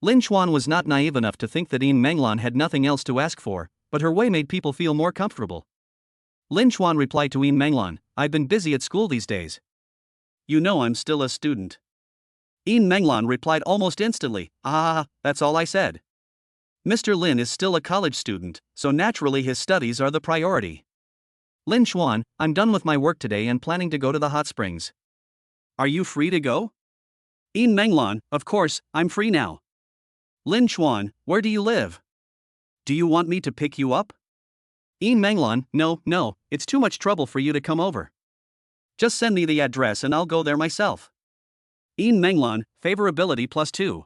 Lin Chuan was not naive enough to think that Ian Manglan had nothing else to ask for, but her way made people feel more comfortable. Lin Chuan replied to Ian Manglan, "I've been busy at school these days." You know I'm still a student. Ian Manglan replied almost instantly, that's all I said. Mr. Lin is still a college student, so naturally his studies are the priority. Lin Chuan, I'm done with my work today and planning to go to the hot springs. Are you free to go? Ian Manglan, of course, I'm free now. Lin Chuan, where do you live? Do you want me to pick you up? Ian Manglan, no, it's too much trouble for you to come over. Just send me the address and I'll go there myself. Ian Manglan, favorability +2.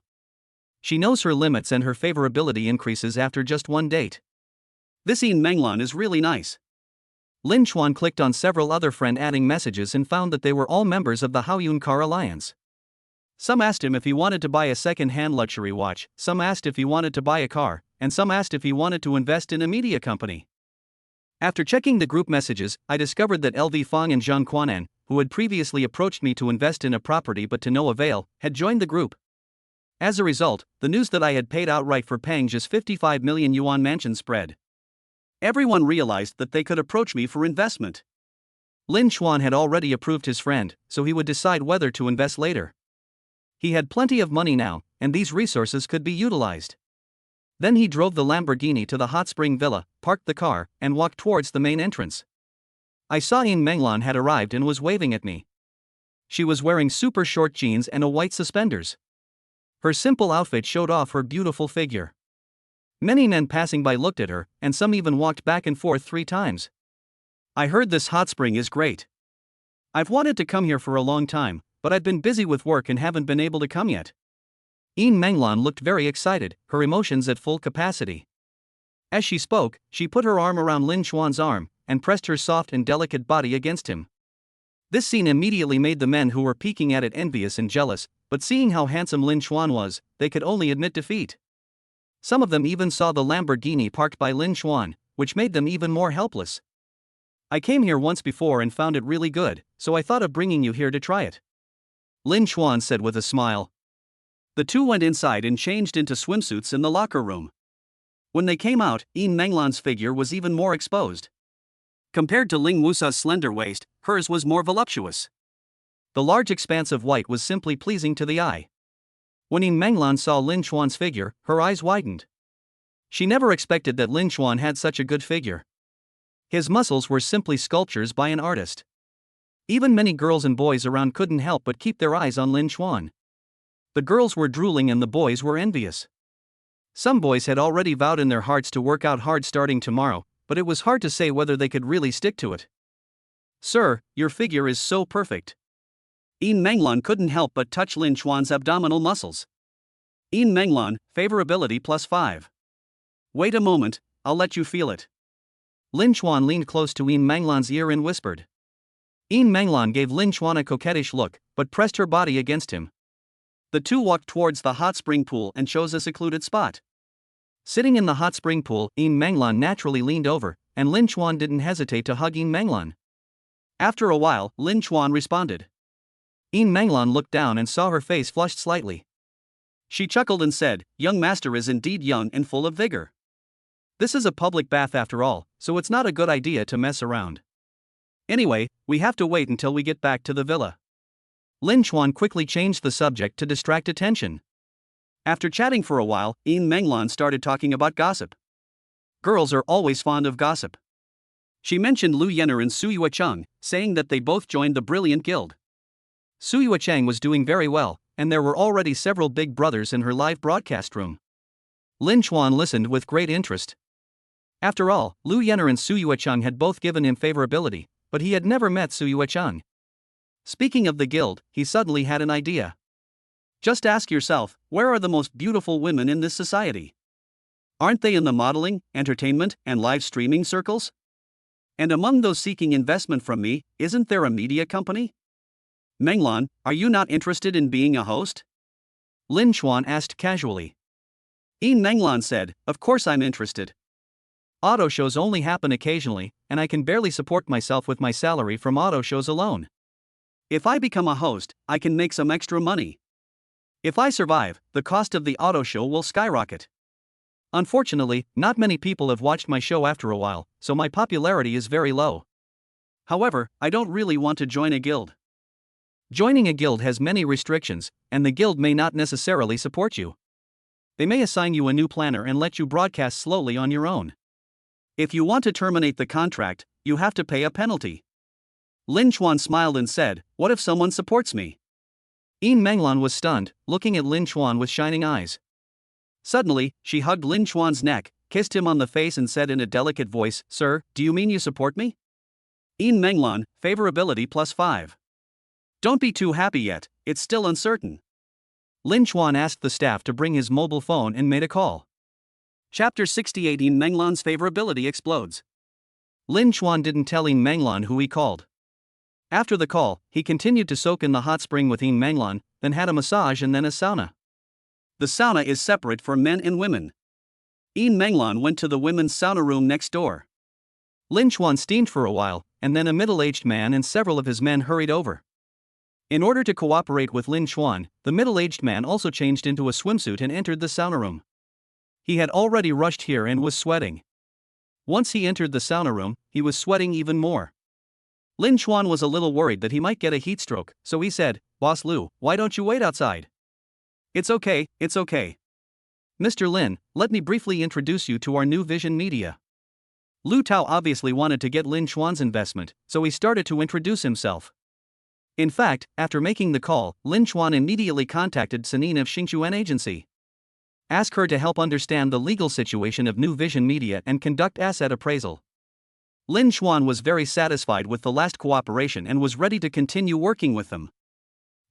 She knows her limits and her favorability increases after just one date. This Ian Manglan is really nice. Lin Chuan clicked on several other friend-adding messages and found that they were all members of the Haoyun Car Alliance. Some asked him if he wanted to buy a second-hand luxury watch, some asked if he wanted to buy a car, and some asked if he wanted to invest in a media company. After checking the group messages, I discovered that LV Fang and Zhang Quanan, who had previously approached me to invest in a property but to no avail, had joined the group. As a result, the news that I had paid outright for Pang's 55 million yuan mansion spread. Everyone realized that they could approach me for investment. Lin Chuan had already approved his friend, so he would decide whether to invest later. He had plenty of money now, and these resources could be utilized. Then he drove the Lamborghini to the hot spring villa, parked the car, and walked towards the main entrance. I saw Ian Manglan had arrived and was waving at me. She was wearing super short jeans and a white suspenders. Her simple outfit showed off her beautiful figure. Many men passing by looked at her, and some even walked back and forth 3 times. I heard this hot spring is great. I've wanted to come here for a long time, but I've been busy with work and haven't been able to come yet. Ian Manglan looked very excited, her emotions at full capacity. As she spoke, she put her arm around Lin Chuan's arm, and pressed her soft and delicate body against him. This scene immediately made the men who were peeking at it envious and jealous, but seeing how handsome Lin Chuan was, they could only admit defeat. Some of them even saw the Lamborghini parked by Lin Chuan, which made them even more helpless. I came here once before and found it really good, so I thought of bringing you here to try it. Lin Chuan said with a smile. The two went inside and changed into swimsuits in the locker room. When they came out, Ian Manglan's figure was even more exposed. Compared to Ling Wusa's slender waist, hers was more voluptuous. The large expanse of white was simply pleasing to the eye. When Ian Manglan saw Lin Chuan's figure, her eyes widened. She never expected that Lin Chuan had such a good figure. His muscles were simply sculptures by an artist. Even many girls and boys around couldn't help but keep their eyes on Lin Chuan. The girls were drooling and the boys were envious. Some boys had already vowed in their hearts to work out hard starting tomorrow, but it was hard to say whether they could really stick to it. Sir, your figure is so perfect. Ian Manglan couldn't help but touch Lin Chuan's abdominal muscles. Ian Manglan, favorability +5. Wait a moment, I'll let you feel it. Lin Chuan leaned close to Ian Manglan's ear and whispered. Ian Manglan gave Lin Chuan a coquettish look, but pressed her body against him. The two walked towards the hot spring pool and chose a secluded spot. Sitting in the hot spring pool, Ian Manglan naturally leaned over, and Lin Chuan didn't hesitate to hug Ian Manglan. After a while, Lin Chuan responded. Ian Manglan looked down and saw her face flushed slightly. She chuckled and said, "Young master is indeed young and full of vigor. This is a public bath after all, so it's not a good idea to mess around. Anyway, we have to wait until we get back to the villa." Lin Chuan quickly changed the subject to distract attention. After chatting for a while, Ian Manglan started talking about gossip. Girls are always fond of gossip. She mentioned Lu Yenner and Su Yuecheng, saying that they both joined the Brilliant Guild. Su Yuecheng was doing very well, and there were already several big brothers in her live broadcast room. Lin Chuan listened with great interest. After all, Lu Yenner and Su Yuecheng had both given him favorability, but he had never met Su Yuecheng. Speaking of the guild, he suddenly had an idea. Just ask yourself, where are the most beautiful women in this society? Aren't they in the modeling, entertainment, and live streaming circles? And among those seeking investment from me, isn't there a media company? Menglan, are you not interested in being a host? Lin Chuan asked casually. Menglan said, of course I'm interested. Auto shows only happen occasionally, and I can barely support myself with my salary from auto shows alone. If I become a host, I can make some extra money. If I survive, the cost of the auto show will skyrocket. Unfortunately, not many people have watched my show after a while, so my popularity is very low. However, I don't really want to join a guild. Joining a guild has many restrictions, and the guild may not necessarily support you. They may assign you a new planner and let you broadcast slowly on your own. If you want to terminate the contract, you have to pay a penalty. Lin Chuan smiled and said, what if someone supports me? Menglan was stunned, looking at Lin Chuan with shining eyes. Suddenly, she hugged Lin Chuan's neck, kissed him on the face and said in a delicate voice, Sir, do you mean you support me? Menglan, favorability +5. Don't be too happy yet, it's still uncertain. Lin Chuan asked the staff to bring his mobile phone and made a call. Chapter 68 Menglan's favorability explodes. Lin Chuan didn't tell Menglan who he called. After the call, he continued to soak in the hot spring with Menglan, then had a massage and then a sauna. The sauna is separate for men and women. Menglan went to the women's sauna room next door. Lin Chuan steamed for a while, and then a middle-aged man and several of his men hurried over. In order to cooperate with Lin Chuan, the middle-aged man also changed into a swimsuit and entered the sauna room. He had already rushed here and was sweating. Once he entered the sauna room, he was sweating even more. Lin Chuan was a little worried that he might get a heat stroke, so he said, Boss Lu, why don't you wait outside? It's okay. Mr. Lin, let me briefly introduce you to our new Vision Media. Lu Tao obviously wanted to get Lin Chuan's investment, so he started to introduce himself. In fact, after making the call, Lin Chuan immediately contacted Sanin of Xingchuan Agency. Ask her to help understand the legal situation of New Vision Media and conduct asset appraisal. Lin Chuan was very satisfied with the last cooperation and was ready to continue working with them.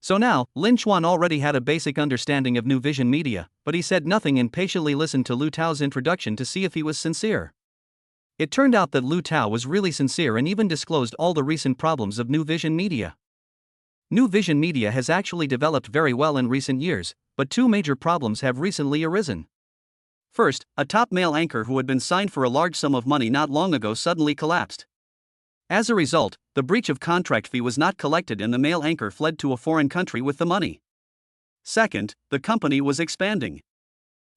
So now, Lin Chuan already had a basic understanding of New Vision Media, but he said nothing and patiently listened to Lu Tao's introduction to see if he was sincere. It turned out that Lu Tao was really sincere and even disclosed all the recent problems of New Vision Media. New Vision Media has actually developed very well in recent years, but two major problems have recently arisen. First, a top male anchor who had been signed for a large sum of money not long ago suddenly collapsed. As a result, the breach of contract fee was not collected and the male anchor fled to a foreign country with the money. Second, the company was expanding.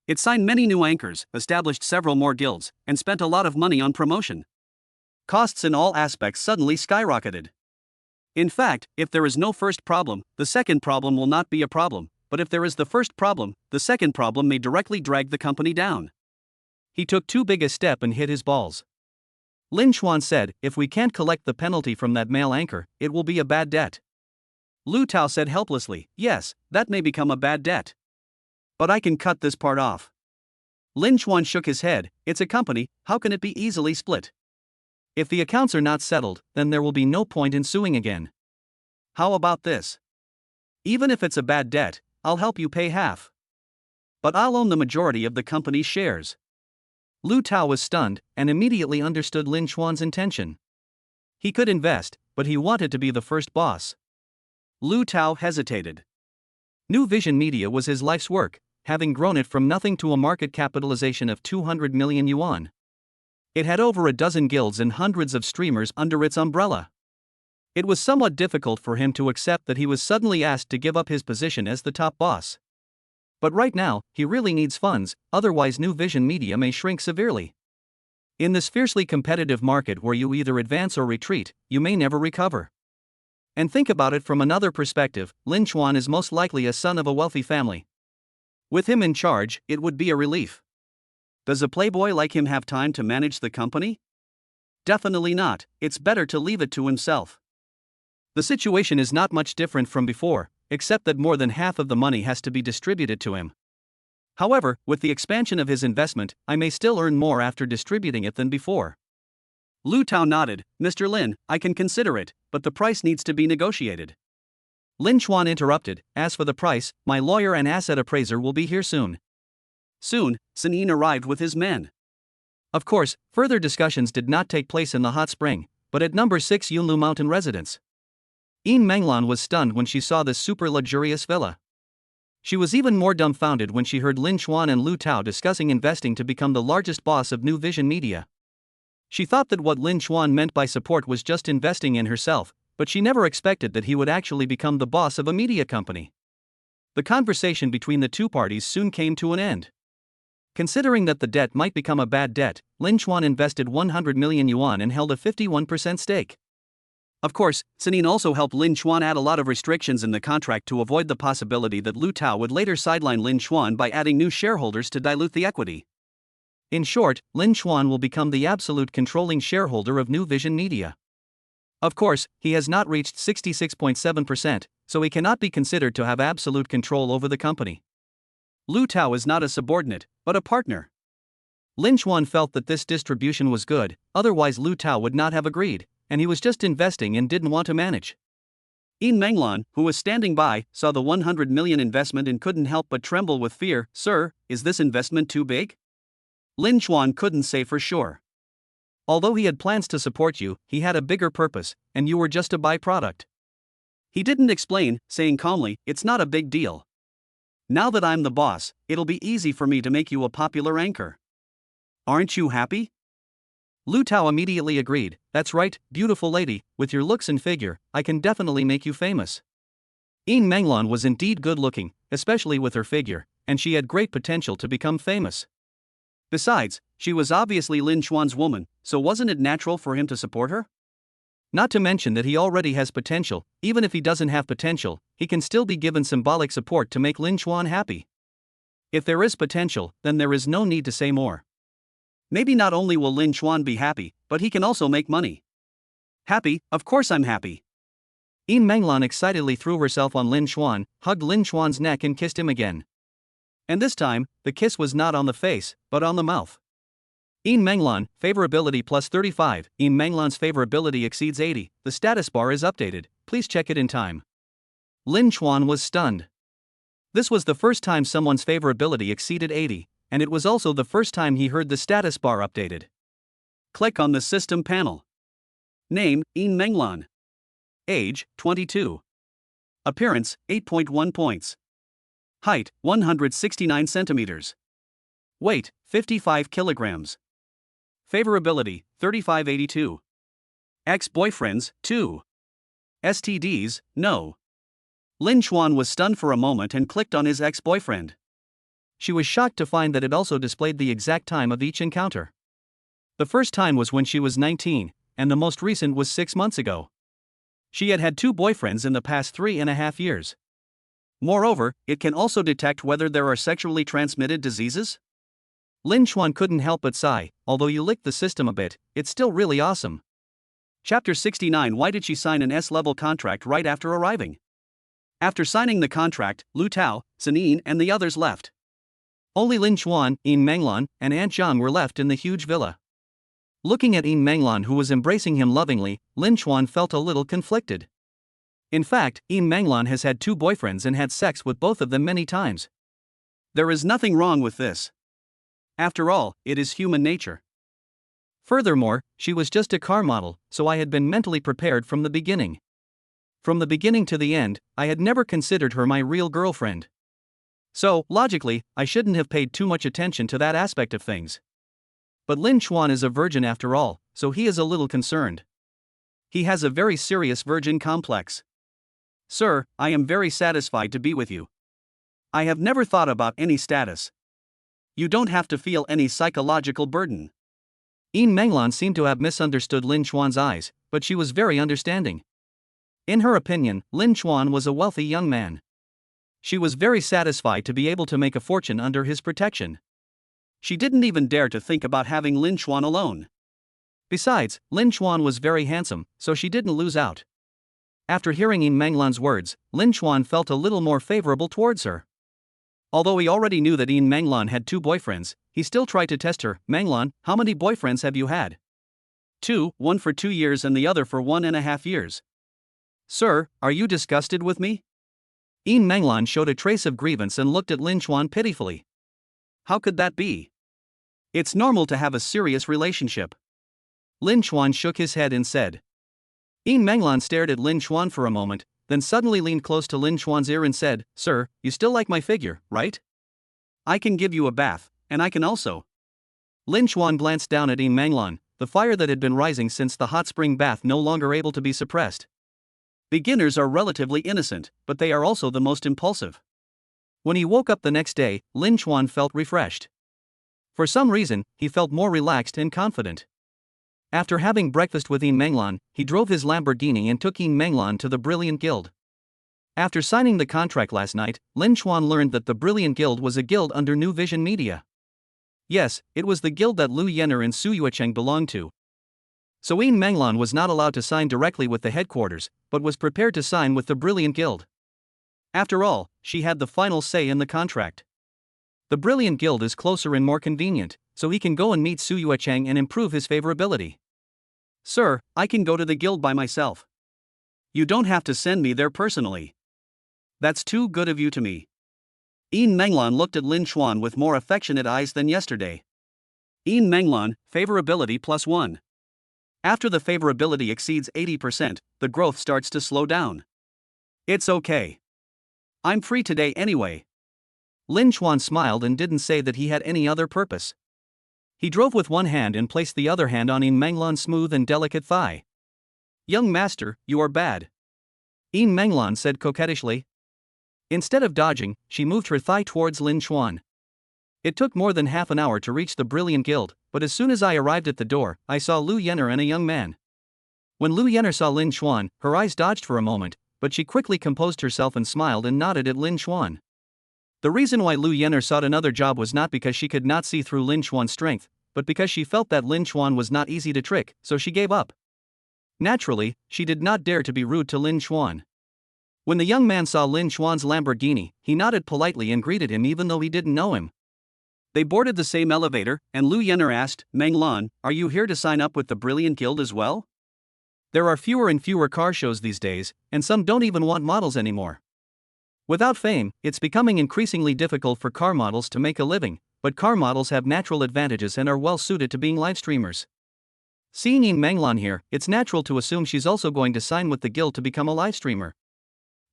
It signed many new anchors, established several more guilds, and spent a lot of money on promotion. Costs in all aspects suddenly skyrocketed. In fact, if there is no first problem, the second problem will not be a problem, but if there is the first problem, the second problem may directly drag the company down. He took too big a step and hit his balls. Lin Chuan said, if we can't collect the penalty from that male anchor, it will be a bad debt. Lu Tao said helplessly, yes, that may become a bad debt. But I can cut this part off. Lin Chuan shook his head, it's a company, how can it be easily split? If the accounts are not settled, then there will be no point in suing again. How about this? Even if it's a bad debt, I'll help you pay half. But I'll own the majority of the company's shares. Lu Tao was stunned, and immediately understood Lin Chuan's intention. He could invest, but he wanted to be the first boss. Lu Tao hesitated. New Vision Media was his life's work, having grown it from nothing to a market capitalization of 200 million yuan. It had over a dozen guilds and hundreds of streamers under its umbrella. It was somewhat difficult for him to accept that he was suddenly asked to give up his position as the top boss. But right now, he really needs funds, otherwise New Vision Media may shrink severely. In this fiercely competitive market where you either advance or retreat, you may never recover. And think about it from another perspective, Lin Chuan is most likely a son of a wealthy family. With him in charge, it would be a relief. Does a playboy like him have time to manage the company? Definitely not, it's better to leave it to himself. The situation is not much different from before, except that more than half of the money has to be distributed to him. However, with the expansion of his investment, I may still earn more after distributing it than before. Lu Tao nodded, Mr. Lin, I can consider it, but the price needs to be negotiated. Lin Chuan interrupted, as for the price, my lawyer and asset appraiser will be here soon. Soon, Sanin arrived with his men. Of course, further discussions did not take place in the hot spring, but at number 6 Yunlu Mountain residence. Yin Menglan was stunned when she saw this super luxurious villa. She was even more dumbfounded when she heard Lin Chuan and Lu Tao discussing investing to become the largest boss of New Vision Media. She thought that what Lin Chuan meant by support was just investing in herself, but she never expected that he would actually become the boss of a media company. The conversation between the two parties soon came to an end. Considering that the debt might become a bad debt, Lin Chuan invested 100 million yuan and held a 51% stake. Of course, Sanin also helped Lin Chuan add a lot of restrictions in the contract to avoid the possibility that Lu Tao would later sideline Lin Chuan by adding new shareholders to dilute the equity. In short, Lin Chuan will become the absolute controlling shareholder of New Vision Media. Of course, he has not reached 66.7%, so he cannot be considered to have absolute control over the company. Lu Tao is not a subordinate, but a partner. Lin Chuan felt that this distribution was good, otherwise Lu Tao would not have agreed, and he was just investing and didn't want to manage. Yin Menglan, who was standing by, saw the 100 million investment and couldn't help but tremble with fear. Sir, is this investment too big? Lin Chuan couldn't say for sure. Although he had plans to support you, he had a bigger purpose, and you were just a byproduct. He didn't explain, saying calmly, it's not a big deal. Now that I'm the boss, it'll be easy for me to make you a popular anchor. Aren't you happy? Lu Tao immediately agreed. That's right, beautiful lady, with your looks and figure, I can definitely make you famous. Yin Menglan was indeed good looking, especially with her figure, and she had great potential to become famous. Besides, she was obviously Lin Chuan's woman, so wasn't it natural for him to support her? Not to mention that he already has potential. Even if he doesn't have potential, he can still be given symbolic support to make Lin Chuan happy. If there is potential, then there is no need to say more. Maybe not only will Lin Chuan be happy, but he can also make money. Happy, of course I'm happy. Yin Menglan excitedly threw herself on Lin Chuan, hugged Lin Chuan's neck and kissed him again. And this time, the kiss was not on the face, but on the mouth. Yin Menglan, favorability plus 35. Yin Menglan's favorability exceeds 80. The status bar is updated. Please check it in time. Lin Chuan was stunned. This was the first time someone's favorability exceeded 80, and it was also the first time he heard the status bar updated. Click on the system panel. Name, Yin Menglan. Age, 22. Appearance, 8.1 points. Height, 169 centimeters. Weight, 55 kilograms. Favorability, 3582. Ex-boyfriends, 2. STDs, no. Lin Chuan was stunned for a moment and clicked on his ex-boyfriend. She was shocked to find that it also displayed the exact time of each encounter. The first time was when she was 19, and the most recent was 6 months ago. She had had 2 boyfriends in the past 3.5 years. Moreover, it can also detect whether there are sexually transmitted diseases. Lin Chuan couldn't help but sigh. Although you licked the system a bit, it's still really awesome. Chapter 69. Why did she sign an S-level contract right after arriving? After signing the contract, Lu Tao, Sanin and the others left. Only Lin Chuan, Yin Menglan, and Aunt Zhang were left in the huge villa. Looking at Yin Menglan, who was embracing him lovingly, Lin Chuan felt a little conflicted. In fact, Yin Menglan has had 2 boyfriends and had sex with both of them many times. There is nothing wrong with this. After all, it is human nature. Furthermore, she was just a car model, so I had been mentally prepared from the beginning. From the beginning to the end, I had never considered her my real girlfriend. So, logically, I shouldn't have paid too much attention to that aspect of things. But Lin Chuan is a virgin after all, so he is a little concerned. He has a very serious virgin complex. Sir, I am very satisfied to be with you. I have never thought about any status. You don't have to feel any psychological burden. Yin Menglan seemed to have misunderstood Lin Chuan's eyes, but she was very understanding. In her opinion, Lin Chuan was a wealthy young man. She was very satisfied to be able to make a fortune under his protection. She didn't even dare to think about having Lin Chuan alone. Besides, Lin Chuan was very handsome, so she didn't lose out. After hearing Yin Menglan's words, Lin Chuan felt a little more favorable towards her. Although he already knew that Yin Menglan had 2 boyfriends, he still tried to test her. Menglan, how many boyfriends have you had? 2, one for 2 years and the other for 1.5 years. Sir, are you disgusted with me? Yin Menglan showed a trace of grievance and looked at Lin Chuan pitifully. How could that be? It's normal to have a serious relationship. Lin Chuan shook his head and said. Yin Menglan stared at Lin Chuan for a moment, then suddenly leaned close to Lin Chuan's ear and said, Sir, you still like my figure, right? I can give you a bath, and I can also. Lin Chuan glanced down at Yin Menglan, the fire that had been rising since the hot spring bath no longer able to be suppressed. Beginners are relatively innocent, but they are also the most impulsive. When he woke up the next day, Lin Chuan felt refreshed. For some reason, he felt more relaxed and confident. After having breakfast with Yin Menglan, he drove his Lamborghini and took Yin Menglan to the Brilliant Guild. After signing the contract last night, Lin Chuan learned that the Brilliant Guild was a guild under New Vision Media. Yes, it was the guild that Lu Yenner and Su Yuecheng belonged to. So Yin Menglan was not allowed to sign directly with the headquarters, but was prepared to sign with the Brilliant Guild. After all, she had the final say in the contract. The Brilliant Guild is closer and more convenient, so he can go and meet Su Yuecheng and improve his favorability. Sir, I can go to the guild by myself. You don't have to send me there personally. That's too good of you to me. Yin Menglan looked at Lin Chuan with more affectionate eyes than yesterday. Yin Menglan, favorability +1. After the favorability exceeds 80%, the growth starts to slow down. It's okay. I'm free today anyway. Lin Chuan smiled and didn't say that he had any other purpose. He drove with one hand and placed the other hand on Yin Menglan's smooth and delicate thigh. Young master, you are bad. Yin Menglan said coquettishly. Instead of dodging, she moved her thigh towards Lin Chuan. It took more than half an hour to reach the Brilliant Guild, but as soon as I arrived at the door, I saw Lu Yenner and a young man. When Lu Yenner saw Lin Chuan, her eyes dodged for a moment, but she quickly composed herself and smiled and nodded at Lin Chuan. The reason why Lu Yenner sought another job was not because she could not see through Lin Chuan's strength, but because she felt that Lin Chuan was not easy to trick, so she gave up. Naturally, she did not dare to be rude to Lin Chuan. When the young man saw Lin Chuan's Lamborghini, he nodded politely and greeted him even though he didn't know him. They boarded the same elevator, and Lu Yenner asked, Menglan, are you here to sign up with the Brilliant Guild as well? There are fewer and fewer car shows these days, and some don't even want models anymore. Without fame, it's becoming increasingly difficult for car models to make a living, but car models have natural advantages and are well suited to being live streamers. Seeing Yin Menglan here, it's natural to assume she's also going to sign with the guild to become a live streamer.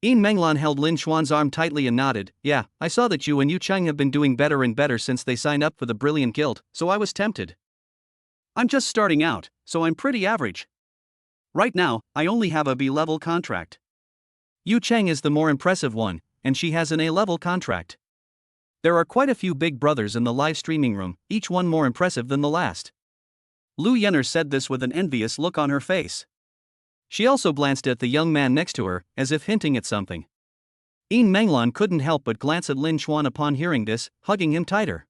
Yin Menglan held Lin Chuan's arm tightly and nodded. Yeah, I saw that you and Yu Cheng have been doing better and better since they signed up for the Brilliant Guild, so I was tempted. I'm just starting out, so I'm pretty average. Right now, I only have a B-level contract. Yu Cheng is the more impressive one, and she has an A-level contract. There are quite a few big brothers in the live streaming room, each one more impressive than the last. Lu Yenner said this with an envious look on her face. She also glanced at the young man next to her, as if hinting at something. Yin Menglan couldn't help but glance at Lin Chuan upon hearing this, hugging him tighter.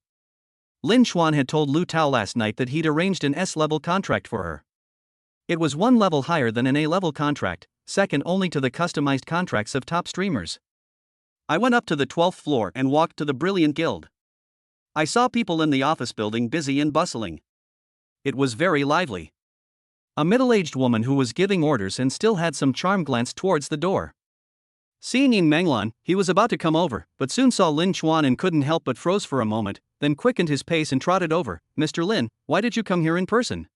Lin Chuan had told Lu Tao last night that he'd arranged an S-level contract for her. It was one level higher than an A-level contract, second only to the customized contracts of top streamers. I went up to the 12th floor and walked to the Brilliant Guild. I saw people in the office building busy and bustling. It was very lively. A middle-aged woman who was giving orders and still had some charm glanced towards the door. Seeing Yin Menglan, he was about to come over, but soon saw Lin Chuan and couldn't help but froze for a moment, then quickened his pace and trotted over. Mr. Lin, why did you come here in person?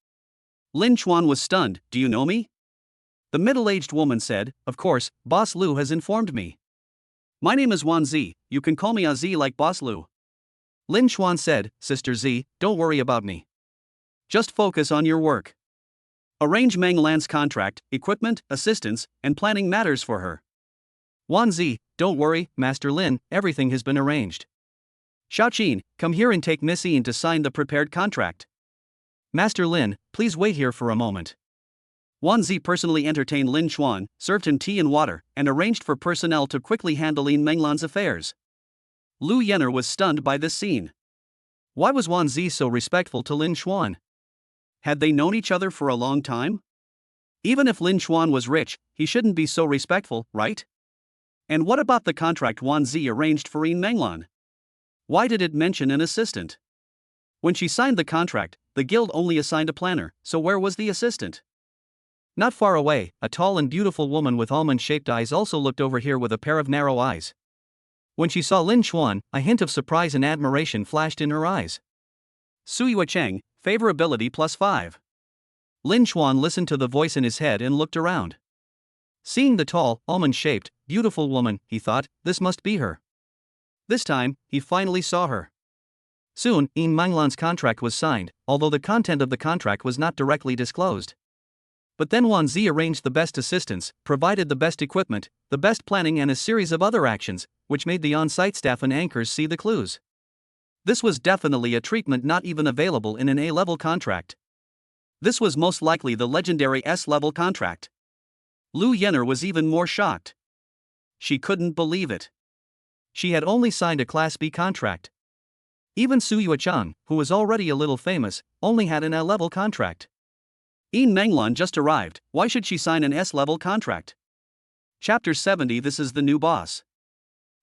Lin Chuan was stunned. Do you know me? The middle-aged woman said, Of course, Boss Lu has informed me. My name is Wan Zi, you can call me Z like Boss Lu. Lin Chuan said, Sister Z, don't worry about me. Just focus on your work. Arrange Menglan's contract, equipment, assistance, and planning matters for her. Wan Zi, don't worry, Master Lin, everything has been arranged. Xiaoqin, come here and take Miss Yin to sign the prepared contract. Master Lin, please wait here for a moment. Wan Zi personally entertained Lin Chuan, served him tea and water, and arranged for personnel to quickly handle Yin Menglan's affairs. Lu Yenner was stunned by this scene. Why was Wan Zi so respectful to Lin Chuan? Had they known each other for a long time? Even if Lin Chuan was rich, he shouldn't be so respectful, right? And what about the contract Wan Zi arranged for Yin Menglan? Why did it mention an assistant? When she signed the contract, the guild only assigned a planner, so where was the assistant? Not far away, a tall and beautiful woman with almond-shaped eyes also looked over here with a pair of narrow eyes. When she saw Lin Chuan, a hint of surprise and admiration flashed in her eyes. Suyue Cheng, favorability plus 5. Lin Chuan listened to the voice in his head and looked around. Seeing the tall, almond-shaped, beautiful woman, he thought, this must be her. This time, he finally saw her. Soon, Yin Manglan's contract was signed, although the content of the contract was not directly disclosed. But then Wan Zi arranged the best assistance, provided the best equipment, the best planning and a series of other actions, which made the on-site staff and anchors see the clues. This was definitely a treatment not even available in an A-level contract. This was most likely the legendary S-level contract. Lu Yenner was even more shocked. She couldn't believe it. She had only signed a Class B contract. Even Suyue Cheng, who was already a little famous, only had an A-level contract. Yin Manglan just arrived, why should she sign an S-level contract? Chapter 70. This is the new boss.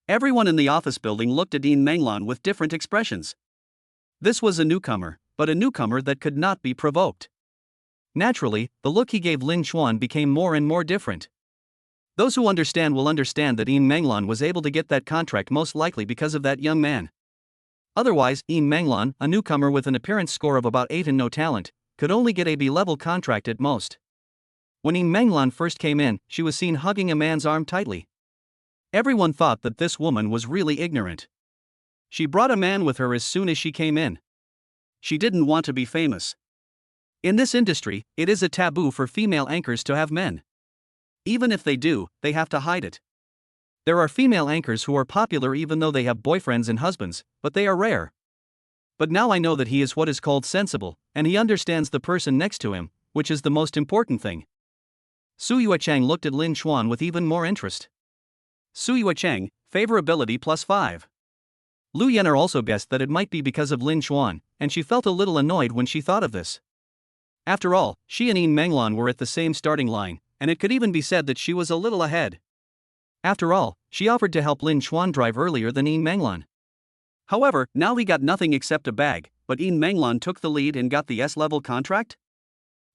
Everyone in the office building looked at Yin Manglan with different expressions. This was a newcomer, but a newcomer that could not be provoked. Naturally, the look he gave Lin Chuan became more and more different. Those who understand will understand that Yin Manglan was able to get that contract most likely because of that young man. Otherwise, Yin Manglan, a newcomer with an appearance score of about 8 and no talent, could only get a B-level contract at most. When Yin Manglan first came in, she was seen hugging a man's arm tightly. Everyone thought that this woman was really ignorant. She brought a man with her as soon as she came in. She didn't want to be famous. In this industry, it is a taboo for female anchors to have men. Even if they do, they have to hide it. There are female anchors who are popular even though they have boyfriends and husbands, but they are rare. But now I know that he is what is called sensible, and he understands the person next to him, which is the most important thing. Suyue Cheng looked at Lin Chuan with even more interest. Suyue Cheng, favorability plus 5. Lu Yenner also guessed that it might be because of Lin Chuan, and she felt a little annoyed when she thought of this. After all, she and Yin Manglan were at the same starting line, and it could even be said that she was a little ahead. After all, she offered to help Lin Chuan drive earlier than Yin Manglan. However, now he got nothing except a bag, but Yin Manglan took the lead and got the S-level contract?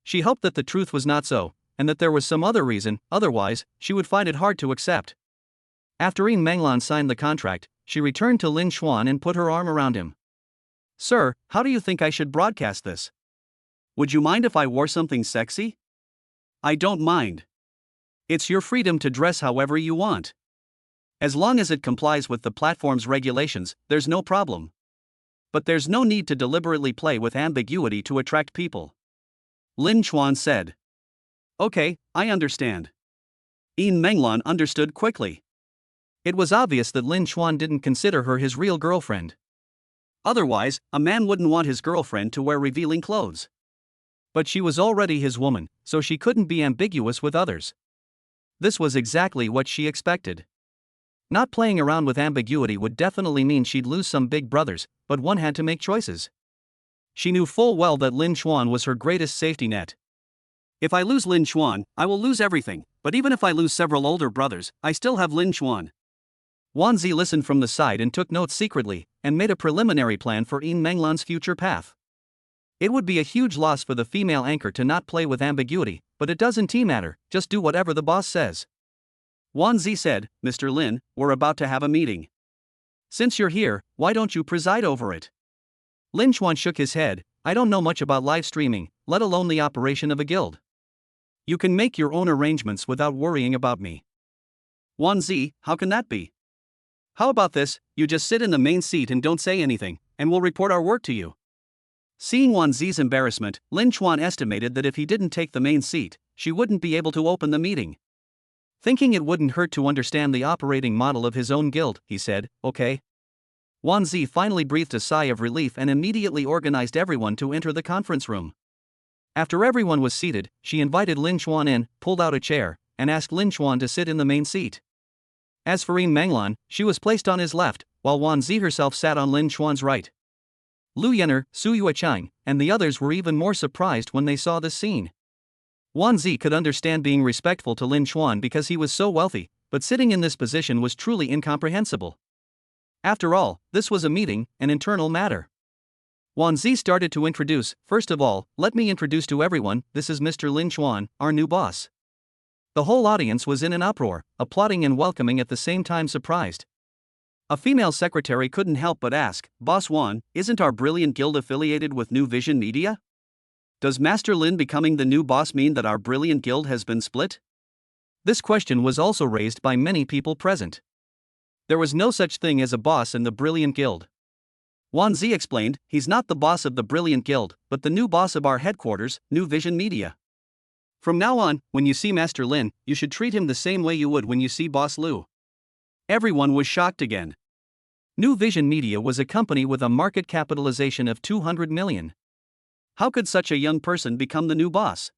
She hoped that the truth was not so, and that there was some other reason, otherwise, she would find it hard to accept. After Yin Manglan signed the contract, she returned to Lin Chuan and put her arm around him. Sir, how do you think I should broadcast this? Would you mind if I wore something sexy? I don't mind. It's your freedom to dress however you want. As long as it complies with the platform's regulations, there's no problem. But there's no need to deliberately play with ambiguity to attract people. Lin Chuan said. Okay, I understand. Yin Manglan understood quickly. It was obvious that Lin Chuan didn't consider her his real girlfriend. Otherwise, a man wouldn't want his girlfriend to wear revealing clothes. But she was already his woman, so she couldn't be ambiguous with others. This was exactly what she expected. Not playing around with ambiguity would definitely mean she'd lose some big brothers, but one had to make choices. She knew full well that Lin Chuan was her greatest safety net. If I lose Lin Chuan, I will lose everything, but even if I lose several older brothers, I still have Lin Chuan. Wan Zi listened from the side and took notes secretly, and made a preliminary plan for Yin Manglan's future path. It would be a huge loss for the female anchor to not play with ambiguity, but it doesn't matter, just do whatever the boss says. Wan Zi said, Mr. Lin, we're about to have a meeting. Since you're here, why don't you preside over it? Lin Chuan shook his head, I don't know much about live streaming, let alone the operation of a guild. You can make your own arrangements without worrying about me. Wan Zi, how can that be? How about this, you just sit in the main seat and don't say anything, and we'll report our work to you. Seeing Wan Zi's embarrassment, Lin Chuan estimated that if he didn't take the main seat, she wouldn't be able to open the meeting. Thinking it wouldn't hurt to understand the operating model of his own guild, he said, okay. Wan Zi finally breathed a sigh of relief and immediately organized everyone to enter the conference room. After everyone was seated, she invited Lin Chuan in, pulled out a chair, and asked Lin Chuan to sit in the main seat. As for Yin Manglan, she was placed on his left, while Wan Zi herself sat on Lin Chuan's right. Lu Yenner, Suyue Cheng, and the others were even more surprised when they saw this scene. Wan Zi could understand being respectful to Lin Chuan because he was so wealthy, but sitting in this position was truly incomprehensible. After all, this was a meeting, an internal matter. Wan Zi started to introduce, first of all, let me introduce to everyone, this is Mr. Lin Chuan, our new boss. The whole audience was in an uproar, applauding and welcoming at the same time surprised. A female secretary couldn't help but ask, "Boss Juan, isn't our brilliant guild affiliated with New Vision Media? Does Master Lin becoming the new boss mean that our brilliant guild has been split?" This question was also raised by many people present. There was no such thing as a boss in the Brilliant Guild. Juan Zi explained, "He's not the boss of the Brilliant Guild, but the new boss of our headquarters, New Vision Media. From now on, when you see Master Lin, you should treat him the same way you would when you see Boss Lu." Everyone was shocked again. New Vision Media was a company with a market capitalization of 200 million. How could such a young person become the new boss?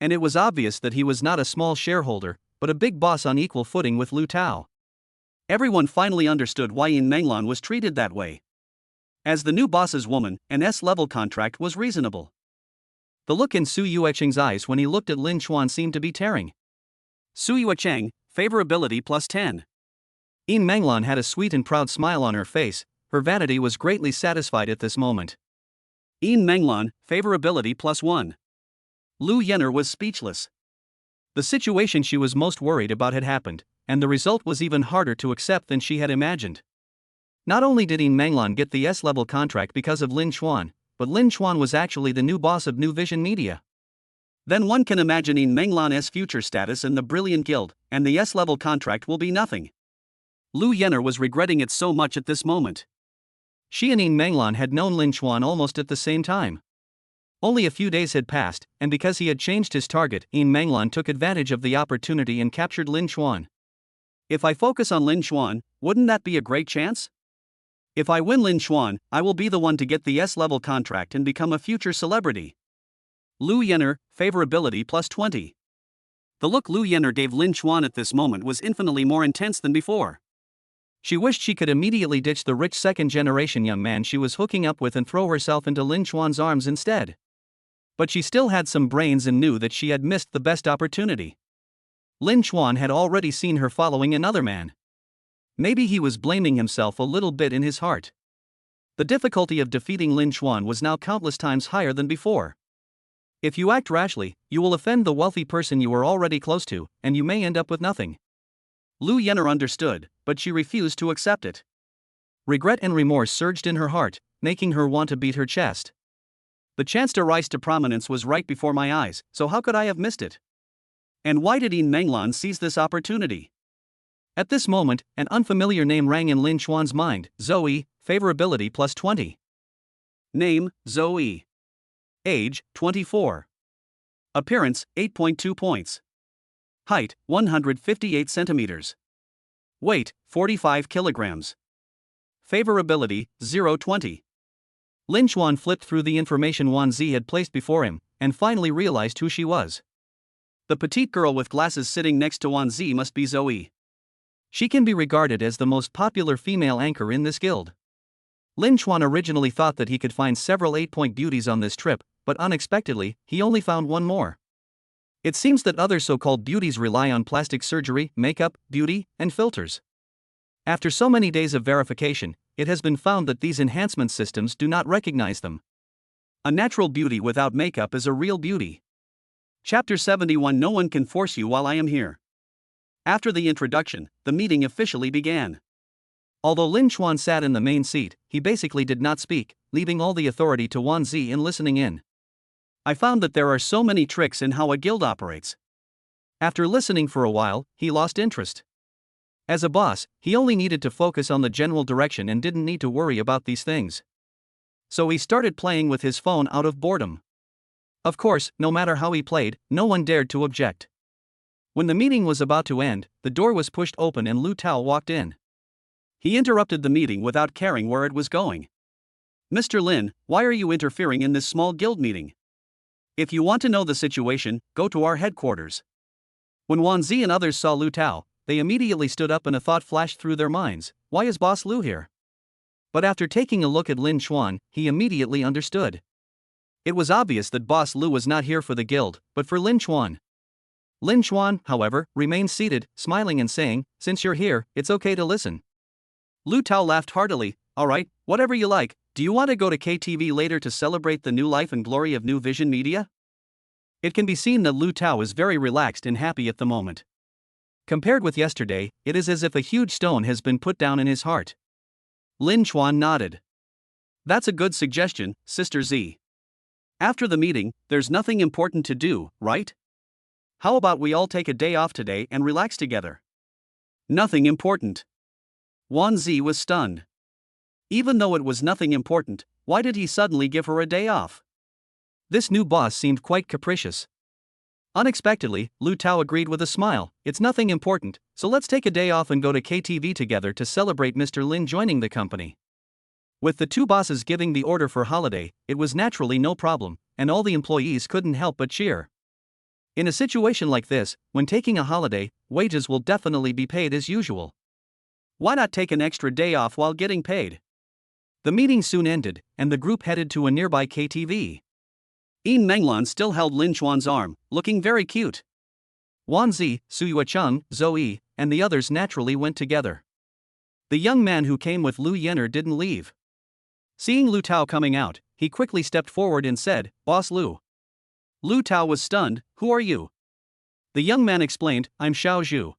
And it was obvious that he was not a small shareholder, but a big boss on equal footing with Lu Tao. Everyone finally understood why Yin Menglan was treated that way. As the new boss's woman, an S-level contract was reasonable. The look in Su Yuecheng's eyes when he looked at Lin Chuan seemed to be tearing. Su Yuecheng, favorability plus 10. Yin Menglan had a sweet and proud smile on her face. Her vanity was greatly satisfied at this moment. Yin Menglan, favorability plus 1. Lu Yenner was speechless. The situation she was most worried about had happened, and the result was even harder to accept than she had imagined. Not only did Yin Menglan get the S-level contract because of Lin Chuan, but Lin Chuan was actually the new boss of New Vision Media. Then one can imagine Yin Menglan's future status in the Brilliant Guild, and the S-level contract will be nothing. Lu Yenner was regretting it so much at this moment. She and Yin Menglan had known Lin Chuan almost at the same time. Only a few days had passed, and because he had changed his target, Yin Menglan took advantage of the opportunity and captured Lin Chuan. If I focus on Lin Chuan, wouldn't that be a great chance? If I win Lin Chuan, I will be the one to get the S-level contract and become a future celebrity. Lu Yenner, favorability plus 20. The look Lu Yenner gave Lin Chuan at this moment was infinitely more intense than before. She wished she could immediately ditch the rich second-generation young man she was hooking up with and throw herself into Lin Chuan's arms instead. But she still had some brains and knew that she had missed the best opportunity. Lin Chuan had already seen her following another man. Maybe he was blaming himself a little bit in his heart. The difficulty of defeating Lin Chuan was now countless times higher than before. If you act rashly, you will offend the wealthy person you are already close to, and you may end up with nothing. Lu Yenner understood, but she refused to accept it. Regret and remorse surged in her heart, making her want to beat her chest. The chance to rise to prominence was right before my eyes, so how could I have missed it? And why did Yin Menglan seize this opportunity? At this moment, an unfamiliar name rang in Lin Chuan's mind, Zoe, favorability plus 20. Name, Zoe. Age, 24. Appearance, 8.2 points. Height, 158 centimeters. Weight, 45 kilograms. Favorability, 0-20. Lin Chuan flipped through the information Juan Zi had placed before him, and finally realized who she was. The petite girl with glasses sitting next to Juan Zi must be Zoe. She can be regarded as the most popular female anchor in this guild. Lin Chuan originally thought that he could find several 8-point beauties on this trip, but unexpectedly, he only found one more. It seems that other so-called beauties rely on plastic surgery, makeup, beauty, and filters. After so many days of verification, it has been found that these enhancement systems do not recognize them. A natural beauty without makeup is a real beauty. Chapter 71. No one can force you while I am here. After the introduction, the meeting officially began. Although Lin Chuan sat in the main seat, he basically did not speak, leaving all the authority to Juan Zi in listening in. I found that there are so many tricks in how a guild operates. After listening for a while, he lost interest. As a boss, he only needed to focus on the general direction and didn't need to worry about these things. So he started playing with his phone out of boredom. Of course, no matter how he played, no one dared to object. When the meeting was about to end, the door was pushed open and Lu Tao walked in. He interrupted the meeting without caring where it was going. "Mr. Lin, why are you interfering in this small guild meeting? If you want to know the situation, go to our headquarters." When Juan Zi and others saw Lu Tao, they immediately stood up and a thought flashed through their minds: why is Boss Lu here? But after taking a look at Lin Chuan, he immediately understood. It was obvious that Boss Lu was not here for the guild, but for Lin Chuan. Lin Chuan, however, remained seated, smiling and saying, "Since you're here, it's okay to listen." Lu Tao laughed heartily. "Alright, whatever you like. Do you want to go to KTV later to celebrate the new life and glory of New Vision Media?" It can be seen that Lu Tao is very relaxed and happy at the moment. Compared with yesterday, it is as if a huge stone has been put down in his heart. Lin Chuan nodded. That's a good suggestion, Sister Z. After the meeting, there's nothing important to do, right? How about we all take a day off today and relax together? Nothing important. Wan Zi was stunned. Even though it was nothing important, why did he suddenly give her a day off? This new boss seemed quite capricious. Unexpectedly, Lu Tao agreed with a smile. It's nothing important, so let's take a day off and go to KTV together to celebrate Mr. Lin joining the company. With the two bosses giving the order for holiday, it was naturally no problem, and all the employees couldn't help but cheer. In a situation like this, when taking a holiday, wages will definitely be paid as usual. Why not take an extra day off while getting paid? The meeting soon ended, and the group headed to a nearby KTV. Yin Menglan still held Lin Chuan's arm, looking very cute. Wan Zi, Su Yuecheng, Zoe, and the others naturally went together. The young man who came with Lu Yener didn't leave. Seeing Lu Tao coming out, he quickly stepped forward and said, "Boss Lu." Lu Tao was stunned. "Who are you?" The young man explained, "I'm Xiao Zhu.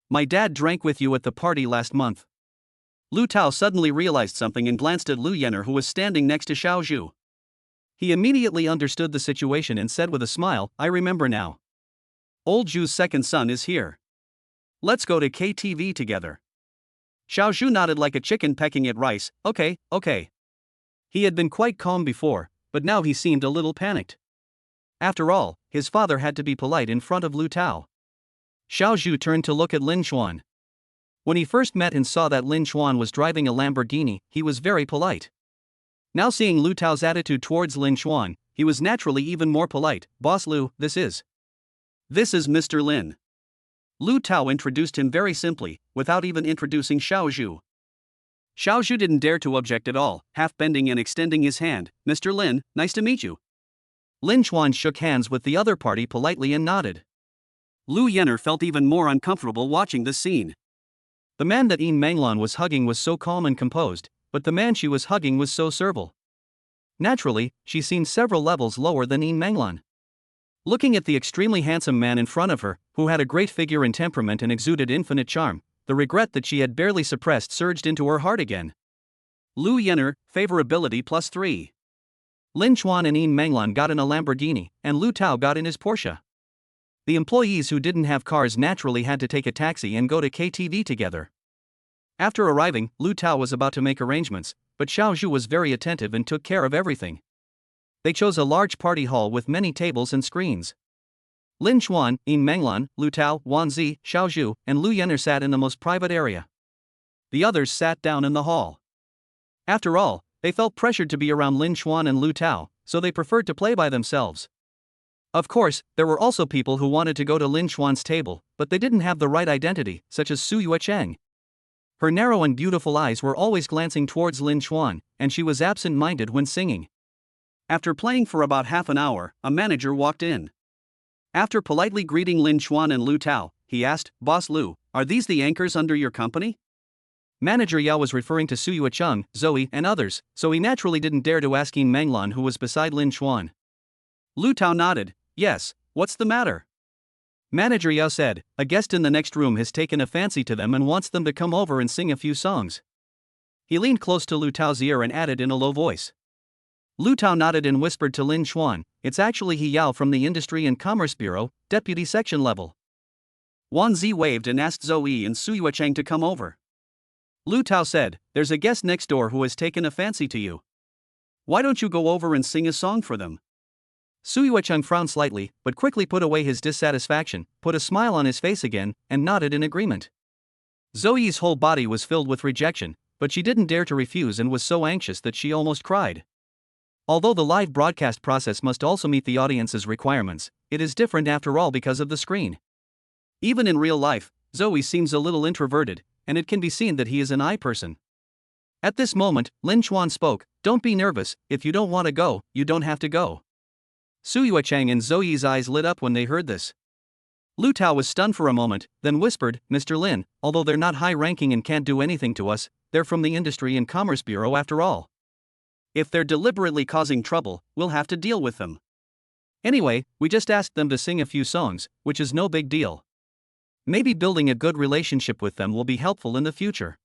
My dad drank with you at the party last month." Lu Tao suddenly realized something and glanced at Lu Yener, who was standing next to Xiao Zhu. He immediately understood the situation and said with a smile, "I remember now. Old Zhu's second son is here. Let's go to KTV together." Xiao Zhu nodded like a chicken pecking at rice. Okay. He had been quite calm before, but now he seemed a little panicked. After all, his father had to be polite in front of Lu Tao. Xiao Zhu turned to look at Lin Chuan. When he first met and saw that Lin Chuan was driving a Lamborghini, he was very polite. Now seeing Lu Tao's attitude towards Lin Chuan, he was naturally even more polite. "Boss Lu, this is Mr. Lin." Lu Tao introduced him very simply, without even introducing Xiao Zhu. Xiao Zhu didn't dare to object at all, half bending and extending his hand. "Mr. Lin, nice to meet you." Lin Chuan shook hands with the other party politely and nodded. Lu Yener felt even more uncomfortable watching this scene. The man that Yin Menglan was hugging was so calm and composed, but the man she was hugging was so servile. Naturally, she seemed several levels lower than Yin Menglan. Looking at the extremely handsome man in front of her, who had a great figure and temperament and exuded infinite charm, the regret that she had barely suppressed surged into her heart again. Lu Yener, favorability +3. Lin Chuan and Yin Menglan got in a Lamborghini, and Lu Tao got in his Porsche. The employees who didn't have cars naturally had to take a taxi and go to KTV together. After arriving, Lu Tao was about to make arrangements, but Xiao Zhu was very attentive and took care of everything. They chose a large party hall with many tables and screens. Lin Chuan, Yin Menglan, Lu Tao, Wan Zi, Xiao Zhu, and Lu Yener sat in the most private area. The others sat down in the hall. After all, they felt pressured to be around Lin Chuan and Lu Tao, so they preferred to play by themselves. Of course, there were also people who wanted to go to Lin Chuan's table, but they didn't have the right identity, such as Su Yuecheng. Her narrow and beautiful eyes were always glancing towards Lin Chuan, and she was absent-minded when singing. After playing for about half an hour, a manager walked in. After politely greeting Lin Chuan and Lu Tao, he asked, "Boss Lu, are these the anchors under your company?" Manager Yao was referring to Su Yuecheng, Zoe, and others, so he naturally didn't dare to ask Yin Menglan, who was beside Lin Chuan. Lu Tao nodded. "Yes, what's the matter?" Manager Yao said, "A guest in the next room has taken a fancy to them and wants them to come over and sing a few songs." He leaned close to Lu Tao's ear and added in a low voice. Lu Tao nodded and whispered to Lin Chuan, "It's actually He Yao from the Industry and Commerce Bureau, deputy section level." Wan Zi waved and asked Zoe and Su Yuecheng to come over. Lu Tao said, "There's a guest next door who has taken a fancy to you. Why don't you go over and sing a song for them?" Su Yuecheng frowned slightly, but quickly put away his dissatisfaction, put a smile on his face again, and nodded in agreement. Zoe's whole body was filled with rejection, but she didn't dare to refuse and was so anxious that she almost cried. Although the live broadcast process must also meet the audience's requirements, it is different after all because of the screen. Even in real life, Zoe seems a little introverted, and it can be seen that he is an I person. At this moment, Lin Chuan spoke, "Don't be nervous, if you don't want to go, you don't have to go." Su Yuecheng and Zoe's eyes lit up when they heard this. Lu Tao was stunned for a moment, then whispered, "Mr. Lin, although they're not high-ranking and can't do anything to us, they're from the Industry and Commerce Bureau after all. If they're deliberately causing trouble, we'll have to deal with them. Anyway, we just asked them to sing a few songs, which is no big deal." Maybe building a good relationship with them will be helpful in the future.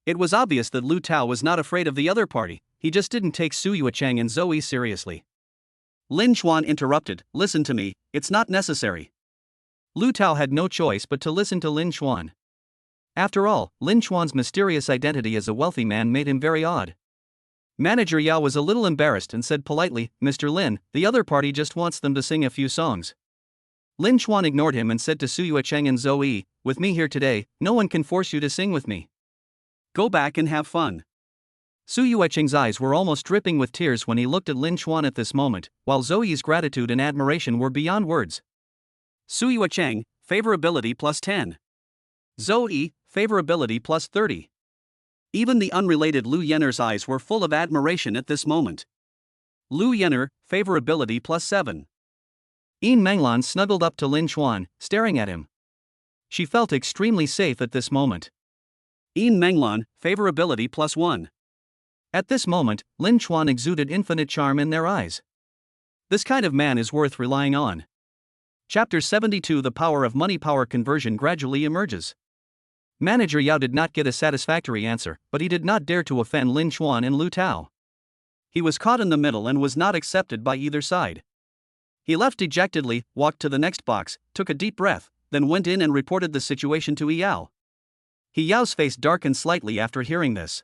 It was obvious that Lu Tao was not afraid of the other party, he just didn't take Su Yuecheng and Zoe seriously. Lin Chuan interrupted, "Listen to me, it's not necessary." Lu Tao had no choice but to listen to Lin Chuan. After all, Lin Chuan's mysterious identity as a wealthy man made him very odd. Manager Yao was a little embarrassed and said politely, "Mr. Lin, the other party just wants them to sing a few songs." Lin Chuan ignored him and said to Su Yuecheng and Zoe, "With me here today, no one can force you to sing with me. Go back and have fun." Su Yuecheng's eyes were almost dripping with tears when he looked at Lin Chuan at this moment, while Zoe's gratitude and admiration were beyond words. Su Yuecheng, favorability plus 10. Zoe, favorability plus 30. Even the unrelated Lu Yener's eyes were full of admiration at this moment. Lu Yener, favorability plus 7. Yin Menglan snuggled up to Lin Chuan, staring at him. She felt extremely safe at this moment. Yin Menglan, favorability plus 1. At this moment, Lin Chuan exuded infinite charm in their eyes. This kind of man is worth relying on. Chapter 72 The power of money power conversion gradually emerges. Manager Yao did not get a satisfactory answer, but he did not dare to offend Lin Chuan and Lu Tao. He was caught in the middle and was not accepted by either side. He left dejectedly, walked to the next box, took a deep breath, then went in and reported the situation to Yao. Yao's face darkened slightly after hearing this.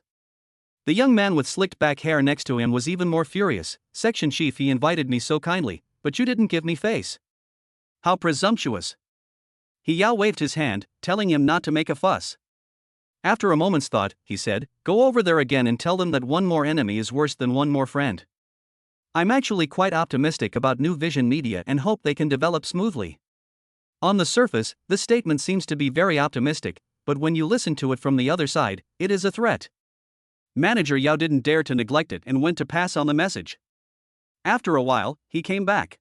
The young man with slicked back hair next to him was even more furious. "Section chief, he invited me so kindly, but you didn't give me face. How presumptuous." Yao waved his hand, telling him not to make a fuss. After a moment's thought, he said, "Go over there again and tell them that one more enemy is worse than one more friend." I'm actually quite optimistic about New Vision Media and hope they can develop smoothly. On the surface, this statement seems to be very optimistic, but when you listen to it from the other side, it is a threat. Manager Yao didn't dare to neglect it and went to pass on the message. After a while, he came back.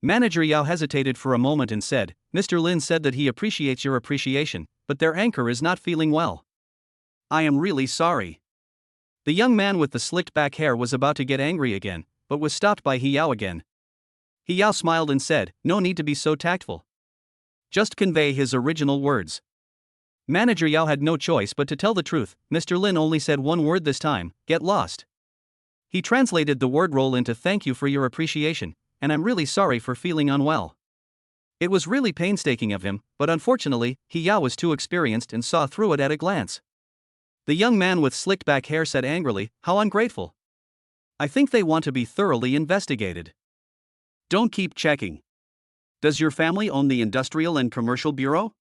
Manager Yao hesitated for a moment and said, "Mr. Lin said that he appreciates your appreciation, but their anchor is not feeling well." "I am really sorry." The young man with the slicked back hair was about to get angry again, but was stopped by Yao again. Yao smiled and said, "No need to be so tactful. Just convey his original words." Manager Yao had no choice but to tell the truth. Mr. Lin only said one word this time: "Get lost." He translated the word roll into "Thank you for your appreciation, and I'm really sorry for feeling unwell." It was really painstaking of him, but unfortunately, Yao was too experienced and saw through it at a glance. The young man with slicked back hair said angrily, "How ungrateful. I think they want to be thoroughly investigated. Don't keep checking. Does your family own the Industrial and Commercial Bureau?"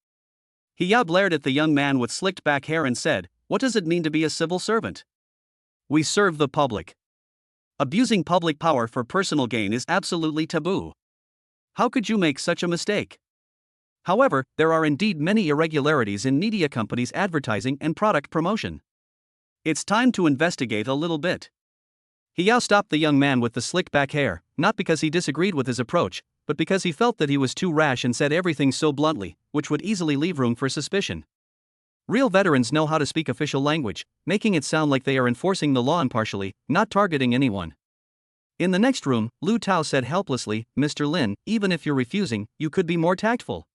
Yao glared at the young man with slicked back hair and said, "What does it mean to be a civil servant?" "We serve the public. Abusing public power for personal gain is absolutely taboo. How could you make such a mistake?" However, there are indeed many irregularities in media companies' advertising and product promotion. It's time to investigate a little bit. Yao stopped the young man with the slick back hair, not because he disagreed with his approach, but because he felt that he was too rash and said everything so bluntly, which would easily leave room for suspicion. Real veterans know how to speak official language, making it sound like they are enforcing the law impartially, not targeting anyone. In the next room, Lu Tao said helplessly, "Mr. Lin, even if you're refusing, you could be more tactful.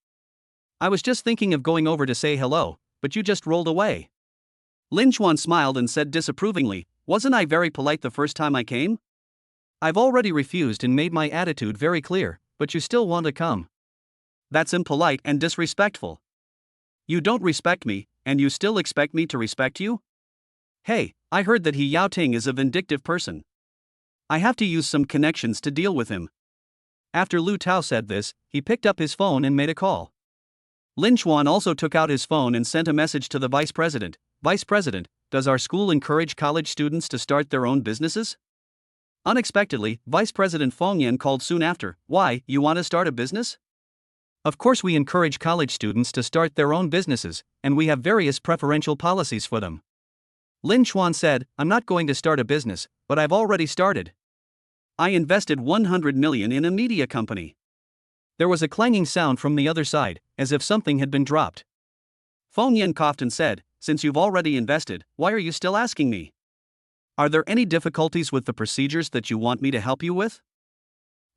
I was just thinking of going over to say hello, but you just rolled away." Lin Chuan smiled and said disapprovingly, "Wasn't I very polite the first time I came?" "I've already refused and made my attitude very clear, but you still want to come." "That's impolite and disrespectful. You don't respect me, and you still expect me to respect you?" "Hey, I heard that Yao Ting is a vindictive person. I have to use some connections to deal with him." After Lu Tao said this, he picked up his phone and made a call. Lin Chuan also took out his phone and sent a message to the vice president. "Vice President, does our school encourage college students to start their own businesses?" Unexpectedly, Vice President Fong Yan called soon after. "Why, you want to start a business?" "Of course we encourage college students to start their own businesses, and we have various preferential policies for them." Lin Chuan said, "I'm not going to start a business, but I've already started. I invested 100 million in a media company." There was a clanging sound from the other side, as if something had been dropped. Fong Yan coughed and said, "Since you've already invested, why are you still asking me? Are there any difficulties with the procedures that you want me to help you with?"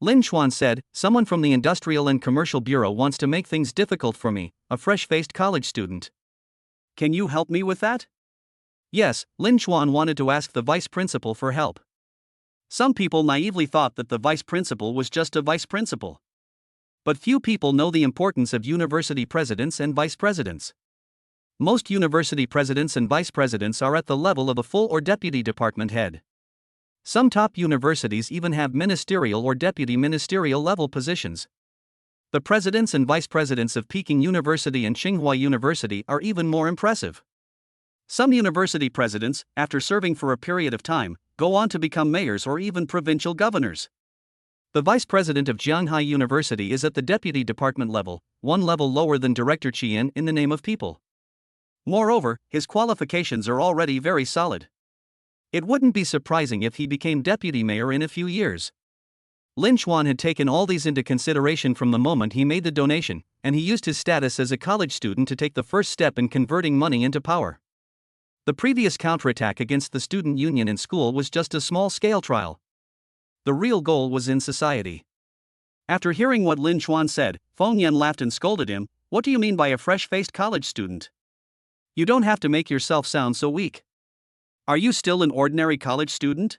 Lin Chuan said, someone from the Industrial and Commercial Bureau wants to make things difficult for me, a fresh-faced college student. Can you help me with that? Yes, Lin Chuan wanted to ask the vice principal for help. Some people naively thought that the vice principal was just a vice principal. But few people know the importance of university presidents and vice presidents. Most university presidents and vice presidents are at the level of a full or deputy department head. Some top universities even have ministerial or deputy ministerial level positions. The presidents and vice presidents of Peking University and Tsinghua University are even more impressive. Some university presidents, after serving for a period of time, go on to become mayors or even provincial governors. The vice president of Jianghai University is at the deputy department level, one level lower than Director Qian in the name of people. Moreover, his qualifications are already very solid. It wouldn't be surprising if he became deputy mayor in a few years. Lin Chuan had taken all these into consideration from the moment he made the donation, and he used his status as a college student to take the first step in converting money into power. The previous counterattack against the student union in school was just a small-scale trial. The real goal was in society. After hearing what Lin Chuan said, Feng Yan laughed and scolded him. What do you mean by a fresh-faced college student? You don't have to make yourself sound so weak. Are you still an ordinary college student?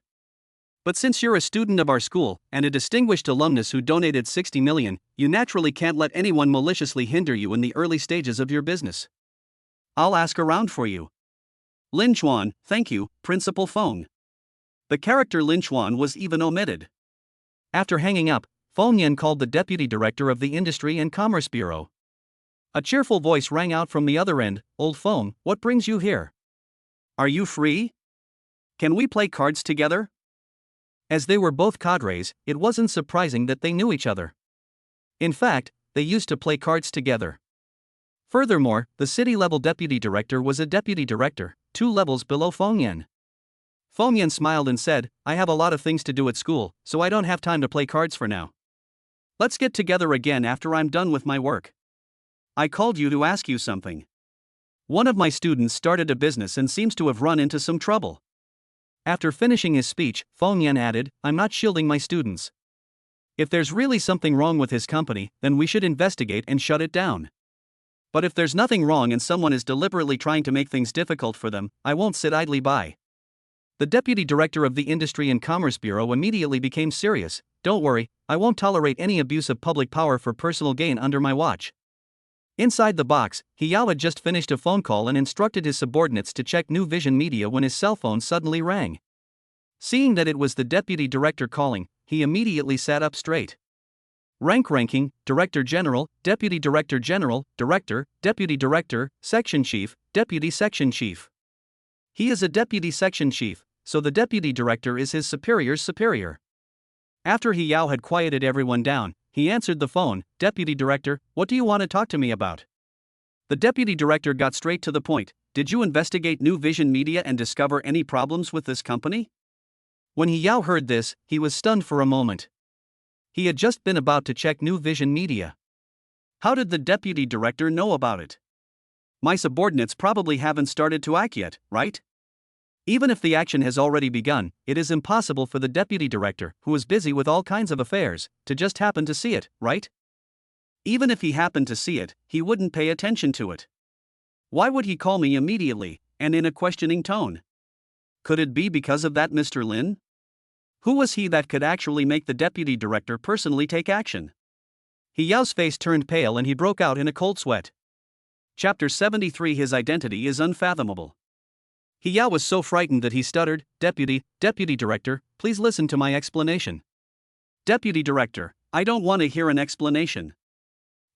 But since you're a student of our school, and a distinguished alumnus who donated 60 million, you naturally can't let anyone maliciously hinder you in the early stages of your business. I'll ask around for you. Lin Chuan, thank you, Principal Feng. The character Lin Chuan was even omitted. After hanging up, Feng Yan called the deputy director of the Industry and Commerce Bureau. A cheerful voice rang out from the other end. Old Feng, what brings you here? Are you free? Can we play cards together? As they were both cadres, it wasn't surprising that they knew each other. In fact, they used to play cards together. Furthermore, the city-level deputy director was a deputy director, 2 levels below Feng Yan. Feng Yan smiled and said, I have a lot of things to do at school, so I don't have time to play cards for now. Let's get together again after I'm done with my work. I called you to ask you something. One of my students started a business and seems to have run into some trouble. After finishing his speech, Feng Yan added, I'm not shielding my students. If there's really something wrong with his company, then we should investigate and shut it down. But if there's nothing wrong and someone is deliberately trying to make things difficult for them, I won't sit idly by. The deputy director of the Industry and Commerce Bureau immediately became serious. Don't worry, I won't tolerate any abuse of public power for personal gain under my watch. Inside the box, He Yao had just finished a phone call and instructed his subordinates to check New Vision Media when his cell phone suddenly rang. Seeing that it was the deputy director calling, he immediately sat up straight. Ranking, Director General, Deputy Director General, Director, Deputy Director, Section Chief, Deputy Section Chief. He is a deputy section chief, so the deputy director is his superior's superior. After He Yao had quieted everyone down, he answered the phone. Deputy Director, what do you want to talk to me about? The deputy director got straight to the point. Did you investigate New Vision Media and discover any problems with this company? When He Yao heard this, he was stunned for a moment. He had just been about to check New Vision Media. How did the deputy director know about it? My subordinates probably haven't started to act yet, right? Even if the action has already begun, it is impossible for the deputy director, who is busy with all kinds of affairs, to just happen to see it, right? Even if he happened to see it, he wouldn't pay attention to it. Why would he call me immediately, and in a questioning tone? Could it be because of that Mr. Lin? Who was he that could actually make the deputy director personally take action? He Yao's face turned pale and he broke out in a cold sweat. Chapter 73 His identity is unfathomable. He Yao was so frightened that he stuttered, Deputy Director, please listen to my explanation. Deputy Director, I don't want to hear an explanation.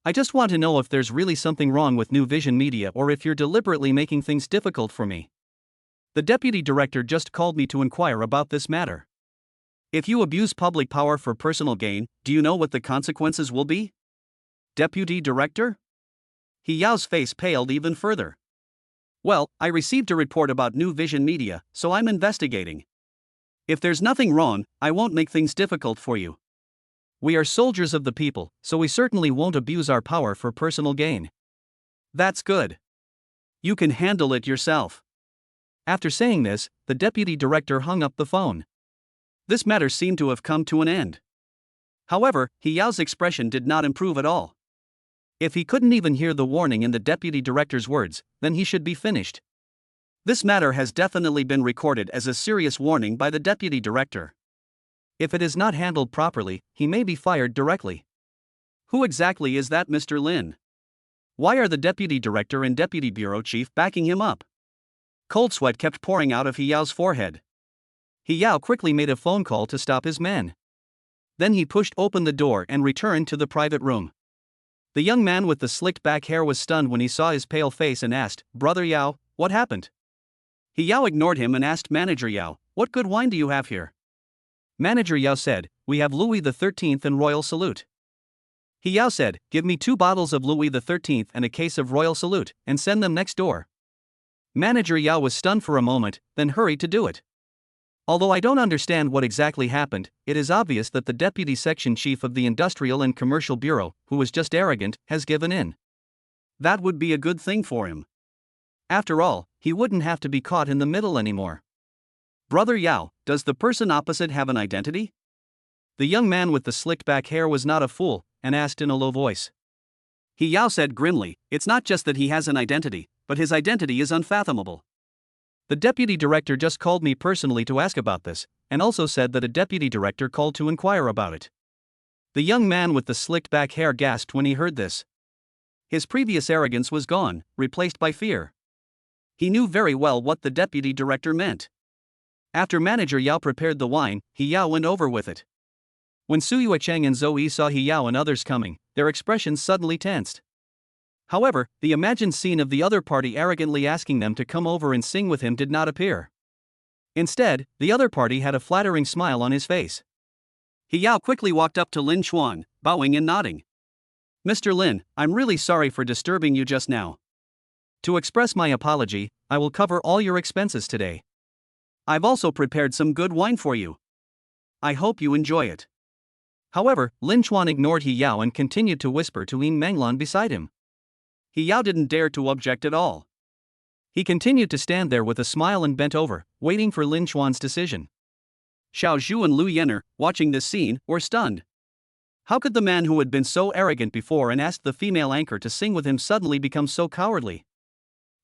I just want to know if there's really something wrong with New Vision Media or if you're deliberately making things difficult for me. The Deputy Director just called me to inquire about this matter. If you abuse public power for personal gain, do you know what the consequences will be? Deputy Director? He Yao's face paled even further. Well, I received a report about New Vision Media, so I'm investigating. If there's nothing wrong, I won't make things difficult for you. We are soldiers of the people, so we certainly won't abuse our power for personal gain. That's good. You can handle it yourself. After saying this, the deputy director hung up the phone. This matter seemed to have come to an end. However, He Yao's expression did not improve at all. If he couldn't even hear the warning in the deputy director's words, then he should be finished. This matter has definitely been recorded as a serious warning by the deputy director. If it is not handled properly, he may be fired directly. Who exactly is that Mr. Lin? Why are the deputy director and deputy bureau chief backing him up? Cold sweat kept pouring out of He Yao's forehead. He Yao quickly made a phone call to stop his men. Then he pushed open the door and returned to the private room. The young man with the slicked back hair was stunned when he saw his pale face and asked, "Brother Yao, what happened?" He Yao ignored him and asked Manager Yao, "What good wine do you have here?" Manager Yao said, "We have Louis XIII and Royal Salute." He Yao said, "Give me 2 bottles of Louis XIII and a case of Royal Salute, and send them next door." Manager Yao was stunned for a moment, then hurried to do it. Although I don't understand what exactly happened, it is obvious that the deputy section chief of the Industrial and Commercial Bureau, who was just arrogant, has given in. That would be a good thing for him. After all, he wouldn't have to be caught in the middle anymore. Brother Yao, does the person opposite have an identity? The young man with the slicked back hair was not a fool, and asked in a low voice. He Yao said grimly, "It's not just that he has an identity, but his identity is unfathomable. The deputy director just called me personally to ask about this, and also said that a deputy director called to inquire about it." The young man with the slicked back hair gasped when he heard this. His previous arrogance was gone, replaced by fear. He knew very well what the deputy director meant. After Manager Yao prepared the wine, He Yao went over with it. When Su Yuecheng and Zoe saw He Yao and others coming, their expressions suddenly tensed. However, the imagined scene of the other party arrogantly asking them to come over and sing with him did not appear. Instead, the other party had a flattering smile on his face. He Yao quickly walked up to Lin Chuan, bowing and nodding. "Mr. Lin, I'm really sorry for disturbing you just now. To express my apology, I will cover all your expenses today. I've also prepared some good wine for you. I hope you enjoy it." However, Lin Chuan ignored He Yao and continued to whisper to Yin Menglan beside him. He Yao didn't dare to object at all. He continued to stand there with a smile and bent over, waiting for Lin Chuan's decision. Xiao Zhu and Lu Yener, watching this scene, were stunned. How could the man who had been so arrogant before and asked the female anchor to sing with him suddenly become so cowardly?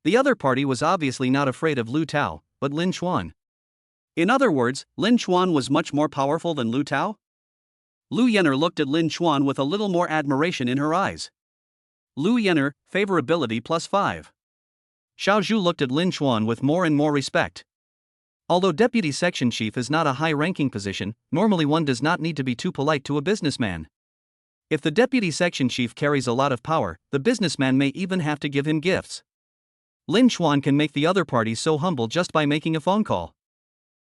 The other party was obviously not afraid of Lu Tao, but Lin Chuan. In other words, Lin Chuan was much more powerful than Lu Tao? Lu Yener looked at Lin Chuan with a little more admiration in her eyes. Lu Yener, favorability +5. Xiao Zhu looked at Lin Chuan with more and more respect. Although deputy section chief is not a high-ranking position, normally one does not need to be too polite to a businessman. If the deputy section chief carries a lot of power, the businessman may even have to give him gifts. Lin Chuan can make the other party so humble just by making a phone call.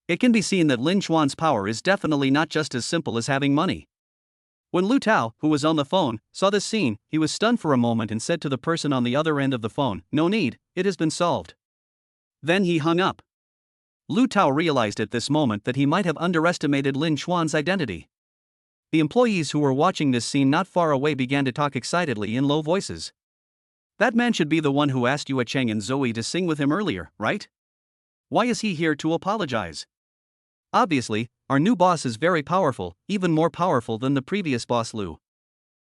It can be seen that Lin Chuan's power is definitely not just as simple as having money. When Lu Tao, who was on the phone, saw this scene, he was stunned for a moment and said to the person on the other end of the phone, "No need, it has been solved." Then he hung up. Lu Tao realized at this moment that he might have underestimated Lin Chuan's identity. The employees who were watching this scene not far away began to talk excitedly in low voices. That man should be the one who asked Yuecheng and Zoe to sing with him earlier, right? Why is he here to apologize? Obviously, our new boss is very powerful, even more powerful than the previous boss Lu.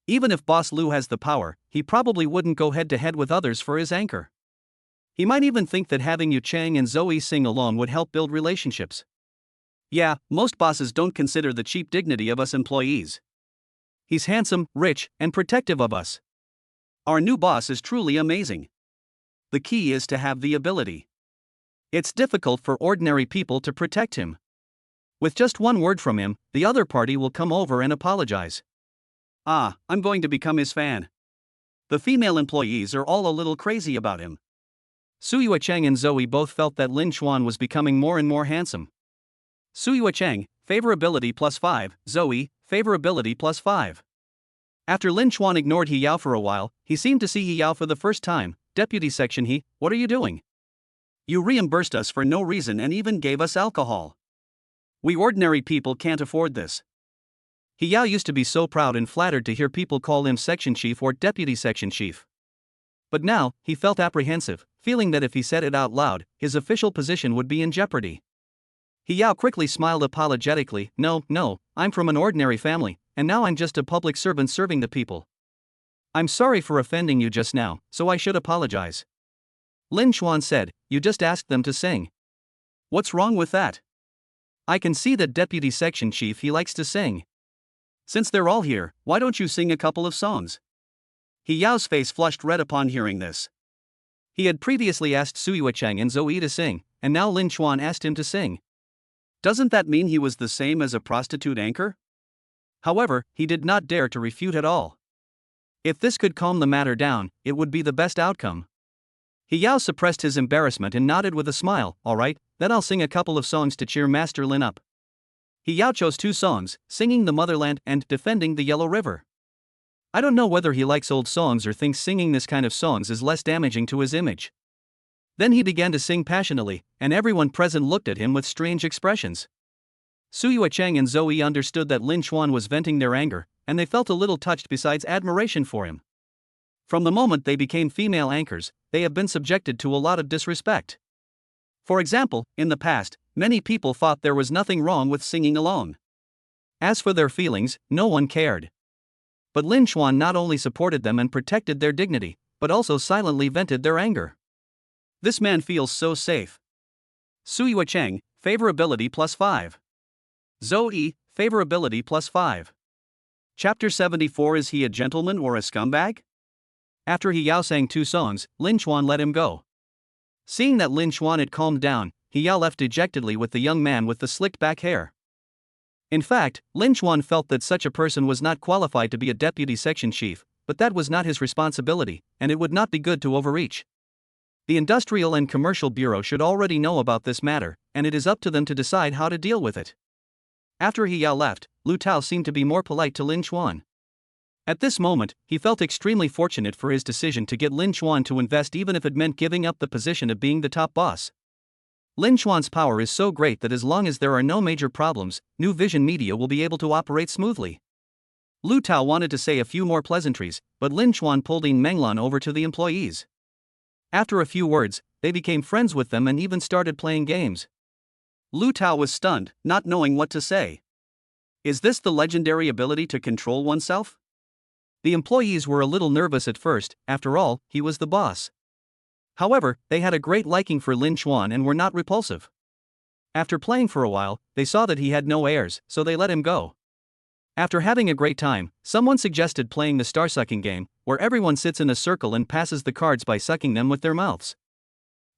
Even if Boss Lu has the power, he probably wouldn't go head-to-head with others for his anchor. He might even think that having Yuecheng and Zoe sing alone would help build relationships. Yeah, most bosses don't consider the cheap dignity of us employees. He's handsome, rich, and protective of us. Our new boss is truly amazing. The key is to have the ability. It's difficult for ordinary people to protect him. With just one word from him, the other party will come over and apologize. Ah, I'm going to become his fan. The female employees are all a little crazy about him. Su Yuecheng and Zoe both felt that Lin Chuan was becoming more and more handsome. Su Yuecheng, favorability +5, Zoe, favorability +5. After Lin Chuan ignored He Yao for a while, he seemed to see He Yao for the first time. "Deputy section He, what are you doing? You reimbursed us for no reason and even gave us alcohol. We ordinary people can't afford this." He Yao used to be so proud and flattered to hear people call him section chief or deputy section chief. But now, he felt apprehensive, feeling that if he said it out loud, his official position would be in jeopardy. He Yao quickly smiled apologetically, No, I'm from an ordinary family, and now I'm just a public servant serving the people. I'm sorry for offending you just now, so I should apologize. Lin Chuan said, you just asked them to sing. What's wrong with that? I can see that Deputy Section Chief he likes to sing. Since they're all here, why don't you sing a couple of songs? He Yao's face flushed red upon hearing this. He had previously asked Sui Cheng and Zoe to sing, and now Lin Chuan asked him to sing. Doesn't that mean he was the same as a prostitute anchor? However, he did not dare to refute at all. If this could calm the matter down, it would be the best outcome. He Yao suppressed his embarrassment and nodded with a smile. All right, then I'll sing a couple of songs to cheer Master Lin up. He Yao chose 2 songs, Singing the Motherland and Defending the Yellow River. I don't know whether he likes old songs or thinks singing this kind of songs is less damaging to his image. Then he began to sing passionately, and everyone present looked at him with strange expressions. Sui Cheng and Zoe understood that Lin Chuan was venting their anger, and they felt a little touched besides admiration for him. From the moment they became female anchors, they have been subjected to a lot of disrespect. For example, in the past, many people thought there was nothing wrong with singing alone. As for their feelings, no one cared. But Lin Chuan not only supported them and protected their dignity, but also silently vented their anger. This man feels so safe. Sui Cheng, favorability +5. Zoe, favorability +5. Chapter 74. Is he a gentleman or a scumbag? After He Yao sang 2 songs, Lin Chuan let him go. Seeing that Lin Chuan had calmed down, He Yao left dejectedly with the young man with the slicked back hair. In fact, Lin Chuan felt that such a person was not qualified to be a deputy section chief, but that was not his responsibility, and it would not be good to overreach. The Industrial and Commercial Bureau should already know about this matter, and it is up to them to decide how to deal with it. After He Yao left, Lu Tao seemed to be more polite to Lin Chuan. At this moment, he felt extremely fortunate for his decision to get Lin Chuan to invest, even if it meant giving up the position of being the top boss. Lin Chuan's power is so great that as long as there are no major problems, New Vision Media will be able to operate smoothly. Lu Tao wanted to say a few more pleasantries, but Lin Chuan pulled Yin Menglan over to the employees. After a few words, they became friends with them and even started playing games. Lu Tao was stunned, not knowing what to say. Is this the legendary ability to control oneself? The employees were a little nervous at first, after all, he was the boss. However, they had a great liking for Lin Chuan and were not repulsive. After playing for a while, they saw that he had no heirs, so they let him go. After having a great time, someone suggested playing the star-sucking game, where everyone sits in a circle and passes the cards by sucking them with their mouths.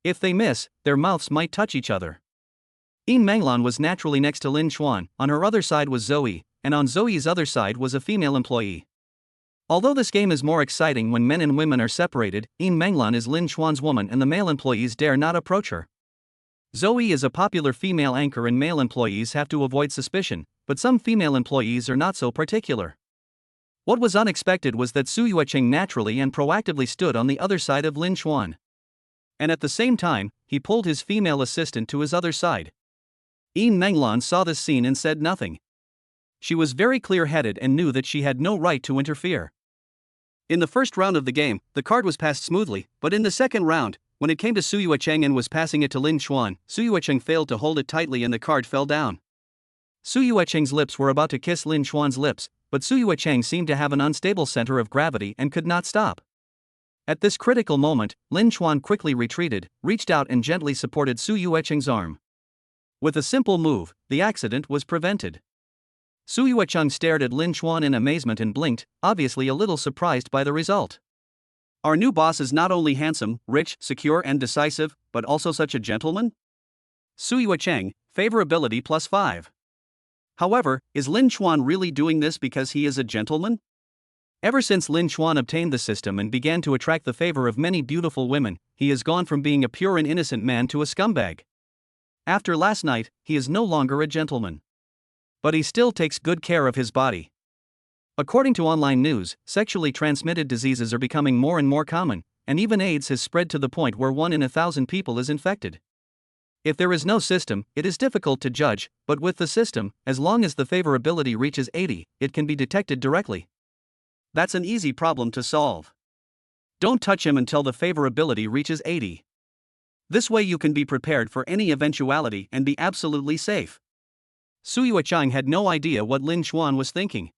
If they miss, their mouths might touch each other. Yin Menglan was naturally next to Lin Chuan, on her other side was Zoe, and on Zoe's other side was a female employee. Although this game is more exciting when men and women are separated, Yin Menglan is Lin Chuan's woman and the male employees dare not approach her. Zoe is a popular female anchor and male employees have to avoid suspicion, but some female employees are not so particular. What was unexpected was that Sui Cheng naturally and proactively stood on the other side of Lin Chuan. And at the same time, he pulled his female assistant to his other side. Yin Menglan saw this scene and said nothing. She was very clear-headed and knew that she had no right to interfere. In the first round of the game, the card was passed smoothly, but in the second round, when it came to Sui Cheng and was passing it to Lin Chuan, Sui Cheng failed to hold it tightly and the card fell down. Sui Cheng's lips were about to kiss Lin Chuan's lips, but Sui Cheng seemed to have an unstable center of gravity and could not stop. At this critical moment, Lin Chuan quickly retreated, reached out and gently supported Sui Cheng's arm. With a simple move, the accident was prevented. Sui Cheng stared at Lin Chuan in amazement and blinked, obviously a little surprised by the result. Our new boss is not only handsome, rich, secure and decisive, but also such a gentleman? Sui Cheng, favorability +5. However, is Lin Chuan really doing this because he is a gentleman? Ever since Lin Chuan obtained the system and began to attract the favor of many beautiful women, he has gone from being a pure and innocent man to a scumbag. After last night, he is no longer a gentleman. But he still takes good care of his body. According to online news, sexually transmitted diseases are becoming more and more common, and even AIDS has spread to the point where 1 in 1,000 people is infected. If there is no system, it is difficult to judge, but with the system, as long as the favorability reaches 80, it can be detected directly. That's an easy problem to solve. Don't touch him until the favorability reaches 80. This way you can be prepared for any eventuality and be absolutely safe. Sui Cheng had no idea what Lin Chuan was thinking.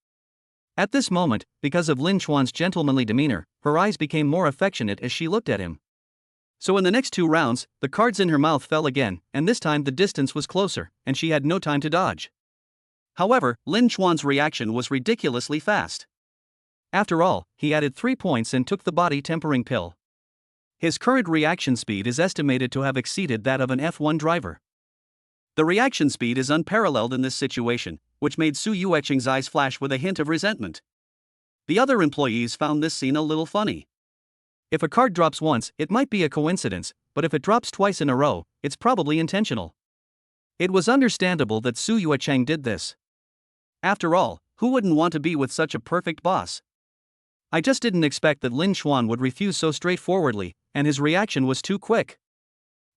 At this moment, because of Lin Chuan's gentlemanly demeanor, her eyes became more affectionate as she looked at him. So in the next 2 rounds, the cards in her mouth fell again, and this time the distance was closer, and she had no time to dodge. However, Lin Chuan's reaction was ridiculously fast. After all, he added 3 points and took the body tempering pill. His current reaction speed is estimated to have exceeded that of an F1 driver. The reaction speed is unparalleled in this situation, which made Su Yuecheng's eyes flash with a hint of resentment. The other employees found this scene a little funny. If a card drops once, it might be a coincidence, but if it drops twice in a row, it's probably intentional. It was understandable that Su Yuecheng did this. After all, who wouldn't want to be with such a perfect boss? I just didn't expect that Lin Chuan would refuse so straightforwardly, and his reaction was too quick.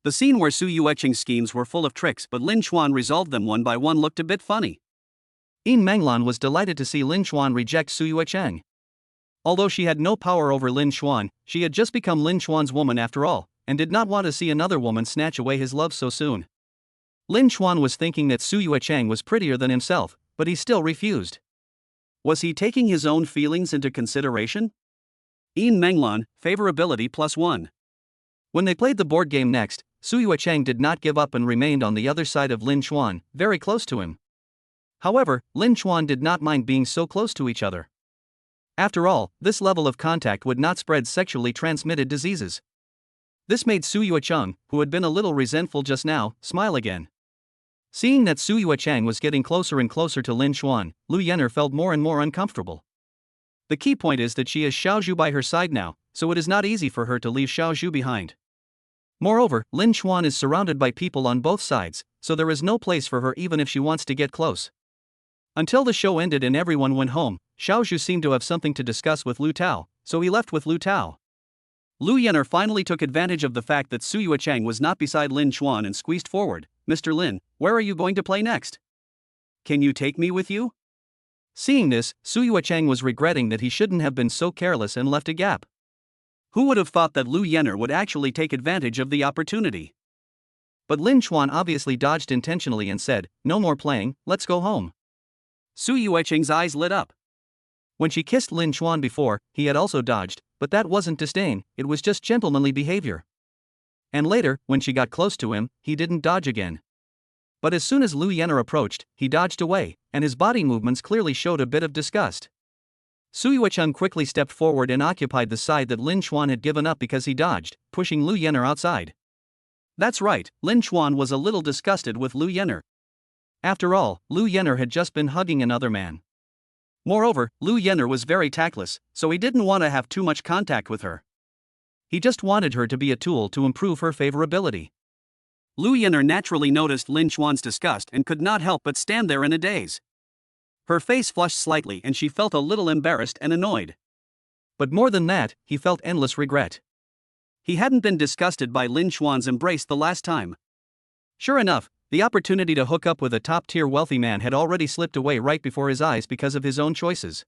The scene where Su Yuecheng's schemes were full of tricks but Lin Chuan resolved them one by one looked a bit funny. Yin Menglan was delighted to see Lin Chuan reject Su Yuecheng. Although she had no power over Lin Chuan, she had just become Lin Chuan's woman after all, and did not want to see another woman snatch away his love so soon. Lin Chuan was thinking that Su Yuecheng was prettier than himself, but he still refused. Was he taking his own feelings into consideration? Yin Menglan, favorability +1. When they played the board game next, Su Yuecheng did not give up and remained on the other side of Lin Chuan, very close to him. However, Lin Chuan did not mind being so close to each other. After all, this level of contact would not spread sexually transmitted diseases. This made Su Yuecheng, who had been a little resentful just now, smile again. Seeing that Su Yuecheng was getting closer and closer to Lin Chuan, Lu Yenner felt more and more uncomfortable. The key point is that she has Xiaozhu by her side now, so it is not easy for her to leave Xiaozhu behind. Moreover, Lin Chuan is surrounded by people on both sides, so there is no place for her even if she wants to get close. Until the show ended and everyone went home, Xiaozhu seemed to have something to discuss with Lu Tao, so he left with Lu Tao. Lu Yenner finally took advantage of the fact that Su Yuecheng was not beside Lin Chuan and squeezed forward. "Mr. Lin, where are you going to play next? Can you take me with you?" Seeing this, Su Yuecheng was regretting that he shouldn't have been so careless and left a gap. Who would have thought that Lu Yenner would actually take advantage of the opportunity? But Lin Chuan obviously dodged intentionally and said, "No more playing, let's go home." Su Yuecheng's eyes lit up. When she kissed Lin Chuan before, he had also dodged, but that wasn't disdain, it was just gentlemanly behavior. And later, when she got close to him, he didn't dodge again. But as soon as Lu Yenner approached, he dodged away, and his body movements clearly showed a bit of disgust. Su Yuecheng quickly stepped forward and occupied the side that Lin Chuan had given up because he dodged, pushing Lu Yenner outside. That's right, Lin Chuan was a little disgusted with Lu Yenner. After all, Lu Yenner had just been hugging another man. Moreover, Lu Yenner was very tactless, so he didn't want to have too much contact with her. He just wanted her to be a tool to improve her favorability. Lu Yenner naturally noticed Lin Chuan's disgust and could not help but stand there in a daze. Her face flushed slightly and she felt a little embarrassed and annoyed. But more than that, he felt endless regret. He hadn't been disgusted by Lin Chuan's embrace the last time. Sure enough, the opportunity to hook up with a top-tier wealthy man had already slipped away right before his eyes because of his own choices.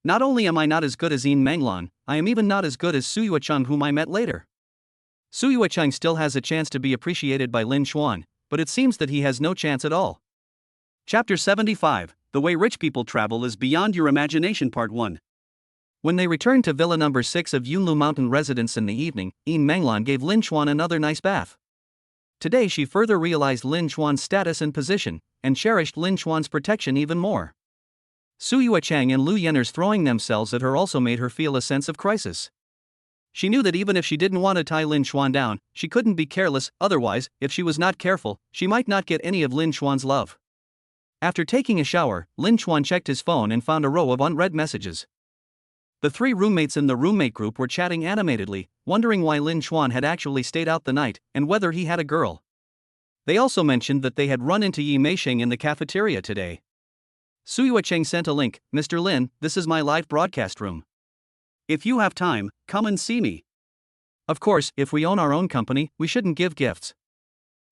Not only am I not as good as Yin Menglan, I am even not as good as Su Yuecheng, whom I met later. Su Yuecheng still has a chance to be appreciated by Lin Chuan, but it seems that he has no chance at all. Chapter 75, The Way Rich People Travel is Beyond Your Imagination Part 1. When they returned to Villa Number 6 of Yunlu Mountain Residence in the evening, Yin Menglan gave Lin Chuan another nice bath. Today she further realized Lin Chuan's status and position, and cherished Lin Chuan's protection even more. Su Yuecheng and Lu Yenner's throwing themselves at her also made her feel a sense of crisis. She knew that even if she didn't want to tie Lin Chuan down, she couldn't be careless, otherwise, if she was not careful, she might not get any of Lin Chuan's love. After taking a shower, Lin Chuan checked his phone and found a row of unread messages. The 3 roommates in the roommate group were chatting animatedly, wondering why Lin Chuan had actually stayed out the night, and whether he had a girl. They also mentioned that they had run into Yi Meisheng in the cafeteria today. Su Yuecheng sent a link, "Mr. Lin, this is my live broadcast room. If you have time, come and see me. Of course, if we own our own company, we shouldn't give gifts.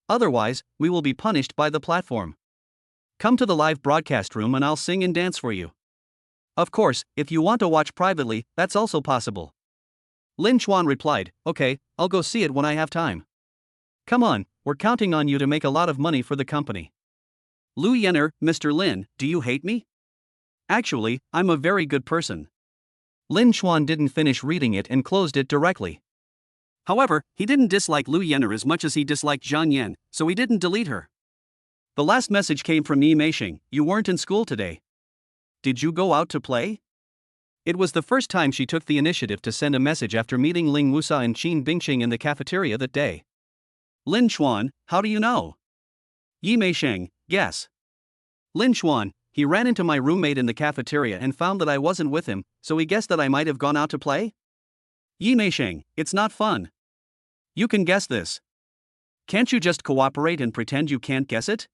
Otherwise, we will be punished by the platform. Come to the live broadcast room and I'll sing and dance for you. Of course, if you want to watch privately, that's also possible." Lin Chuan replied, "Okay, I'll go see it when I have time. Come on, we're counting on you to make a lot of money for the company." Lu Yenner, "Mr. Lin, do you hate me? Actually, I'm a very good person. Lin Chuan didn't finish reading it and closed it directly. However, he didn't dislike Lu Yenner as much as he disliked Zhang Yan, so he didn't delete her. The last message came from Yi Meisheng. You weren't in school today. Did you go out to play? It was the first time she took the initiative to send a message after meeting Ling Wusa and Qin Bingqing in the cafeteria that day. Lin Chuan, how do you know? Yi Meisheng, guess. Lin Chuan, he ran into my roommate in the cafeteria and found that I wasn't with him, so he guessed that I might have gone out to play? Yi Meisheng, it's not fun. You can guess this. Can't you just cooperate and pretend you can't guess it?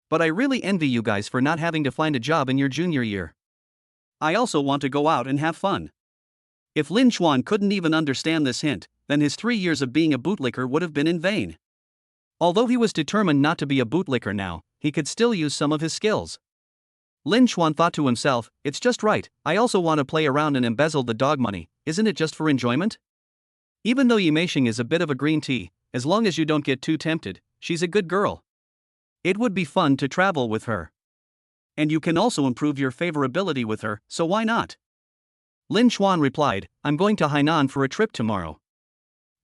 But I really envy you guys for not having to find a job in your junior year. I also want to go out and have fun. If Lin Chuan couldn't even understand this hint, then his 3 years of being a bootlicker would have been in vain. Although he was determined not to be a bootlicker now, he could still use some of his skills. Lin Chuan thought to himself, it's just right, I also want to play around and embezzle the dog money, isn't it just for enjoyment? Even though Yi Meisheng is a bit of a green tea, as long as you don't get too tempted, she's a good girl. It would be fun to travel with her. And you can also improve your favorability with her, so why not? Lin Chuan replied, I'm going to Hainan for a trip tomorrow.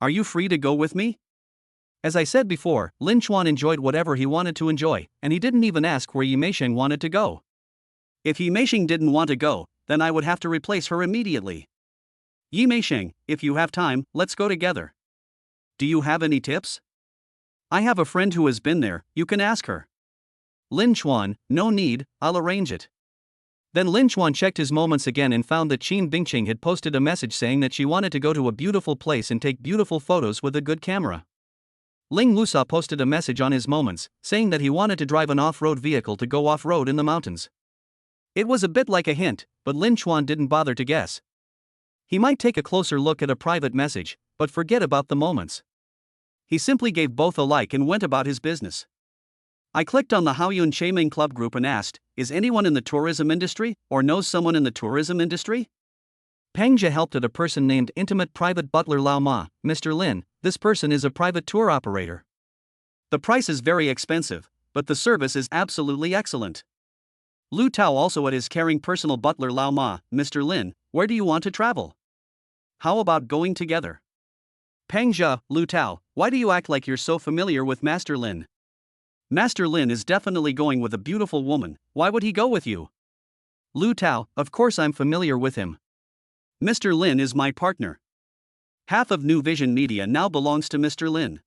Are you free to go with me? As I said before, Lin Chuan enjoyed whatever he wanted to enjoy, and he didn't even ask where Yi Meisheng wanted to go. If Yi Meisheng didn't want to go, then I would have to replace her immediately. Yi Meisheng, if you have time, let's go together. Do you have any tips? I have a friend who has been there, you can ask her. Lin Chuan, no need, I'll arrange it. Then Lin Chuan checked his moments again and found that Qin Bingqing had posted a message saying that she wanted to go to a beautiful place and take beautiful photos with a good camera. Ling Wusa posted a message on his moments, saying that he wanted to drive an off-road vehicle to go off-road in the mountains. It was a bit like a hint, but Lin Chuan didn't bother to guess. He might take a closer look at a private message, but forget about the moments. He simply gave both a like and went about his business. I clicked on the Haoyun Chaiming Club group and asked, is anyone in the tourism industry, or knows someone in the tourism industry? Peng Jia helped out a person named Intimate Private Butler Lao Ma, Mr. Lin, this person is a private tour operator. The price is very expensive, but the service is absolutely excellent. Lu Tao also at his caring personal butler Lao Ma, Mr. Lin, where do you want to travel? How about going together? Peng Jia, Lu Tao, why do you act like you're so familiar with Master Lin? Master Lin is definitely going with a beautiful woman, why would he go with you? Lu Tao, of course I'm familiar with him. Mr. Lin is my partner. Half of New Vision Media now belongs to Mr. Lin.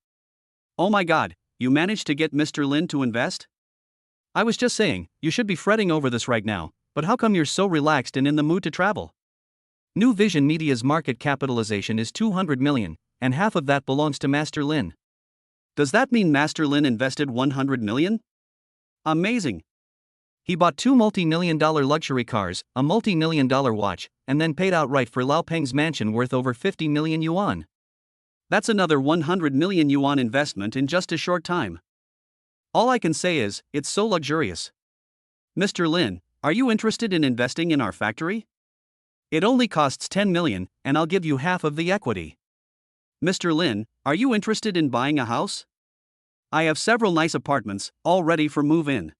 Oh my god, you managed to get Mr. Lin to invest? I was just saying, you should be fretting over this right now, but how come you're so relaxed and in the mood to travel? New Vision Media's market capitalization is 200 million, and half of that belongs to Master Lin. Does that mean Master Lin invested 100 million? Amazing. He bought 2 multi-million-dollar luxury cars, a multi-million-dollar watch, and then paid outright for Lao Peng's mansion worth over 50 million yuan. That's another 100 million yuan investment in just a short time. All I can say is, it's so luxurious. Mr. Lin, are you interested in investing in our factory? It only costs 10 million, and I'll give you half of the equity. Mr. Lin, are you interested in buying a house? I have several nice apartments, all ready for move-in.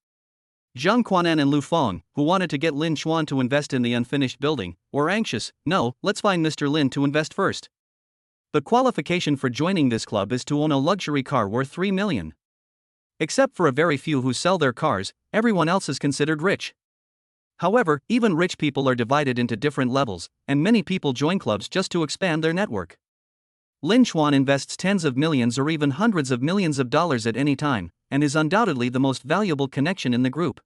Zhang Quanan and Lu Feng, who wanted to get Lin Chuan to invest in the unfinished building, were anxious. No, let's find Mr. Lin to invest first. The qualification for joining this club is to own a luxury car worth 3 million. Except for a very few who sell their cars, everyone else is considered rich. However, even rich people are divided into different levels, and many people join clubs just to expand their network. Lin Chuan invests tens of millions or even hundreds of millions of dollars at any time, and is undoubtedly the most valuable connection in the group.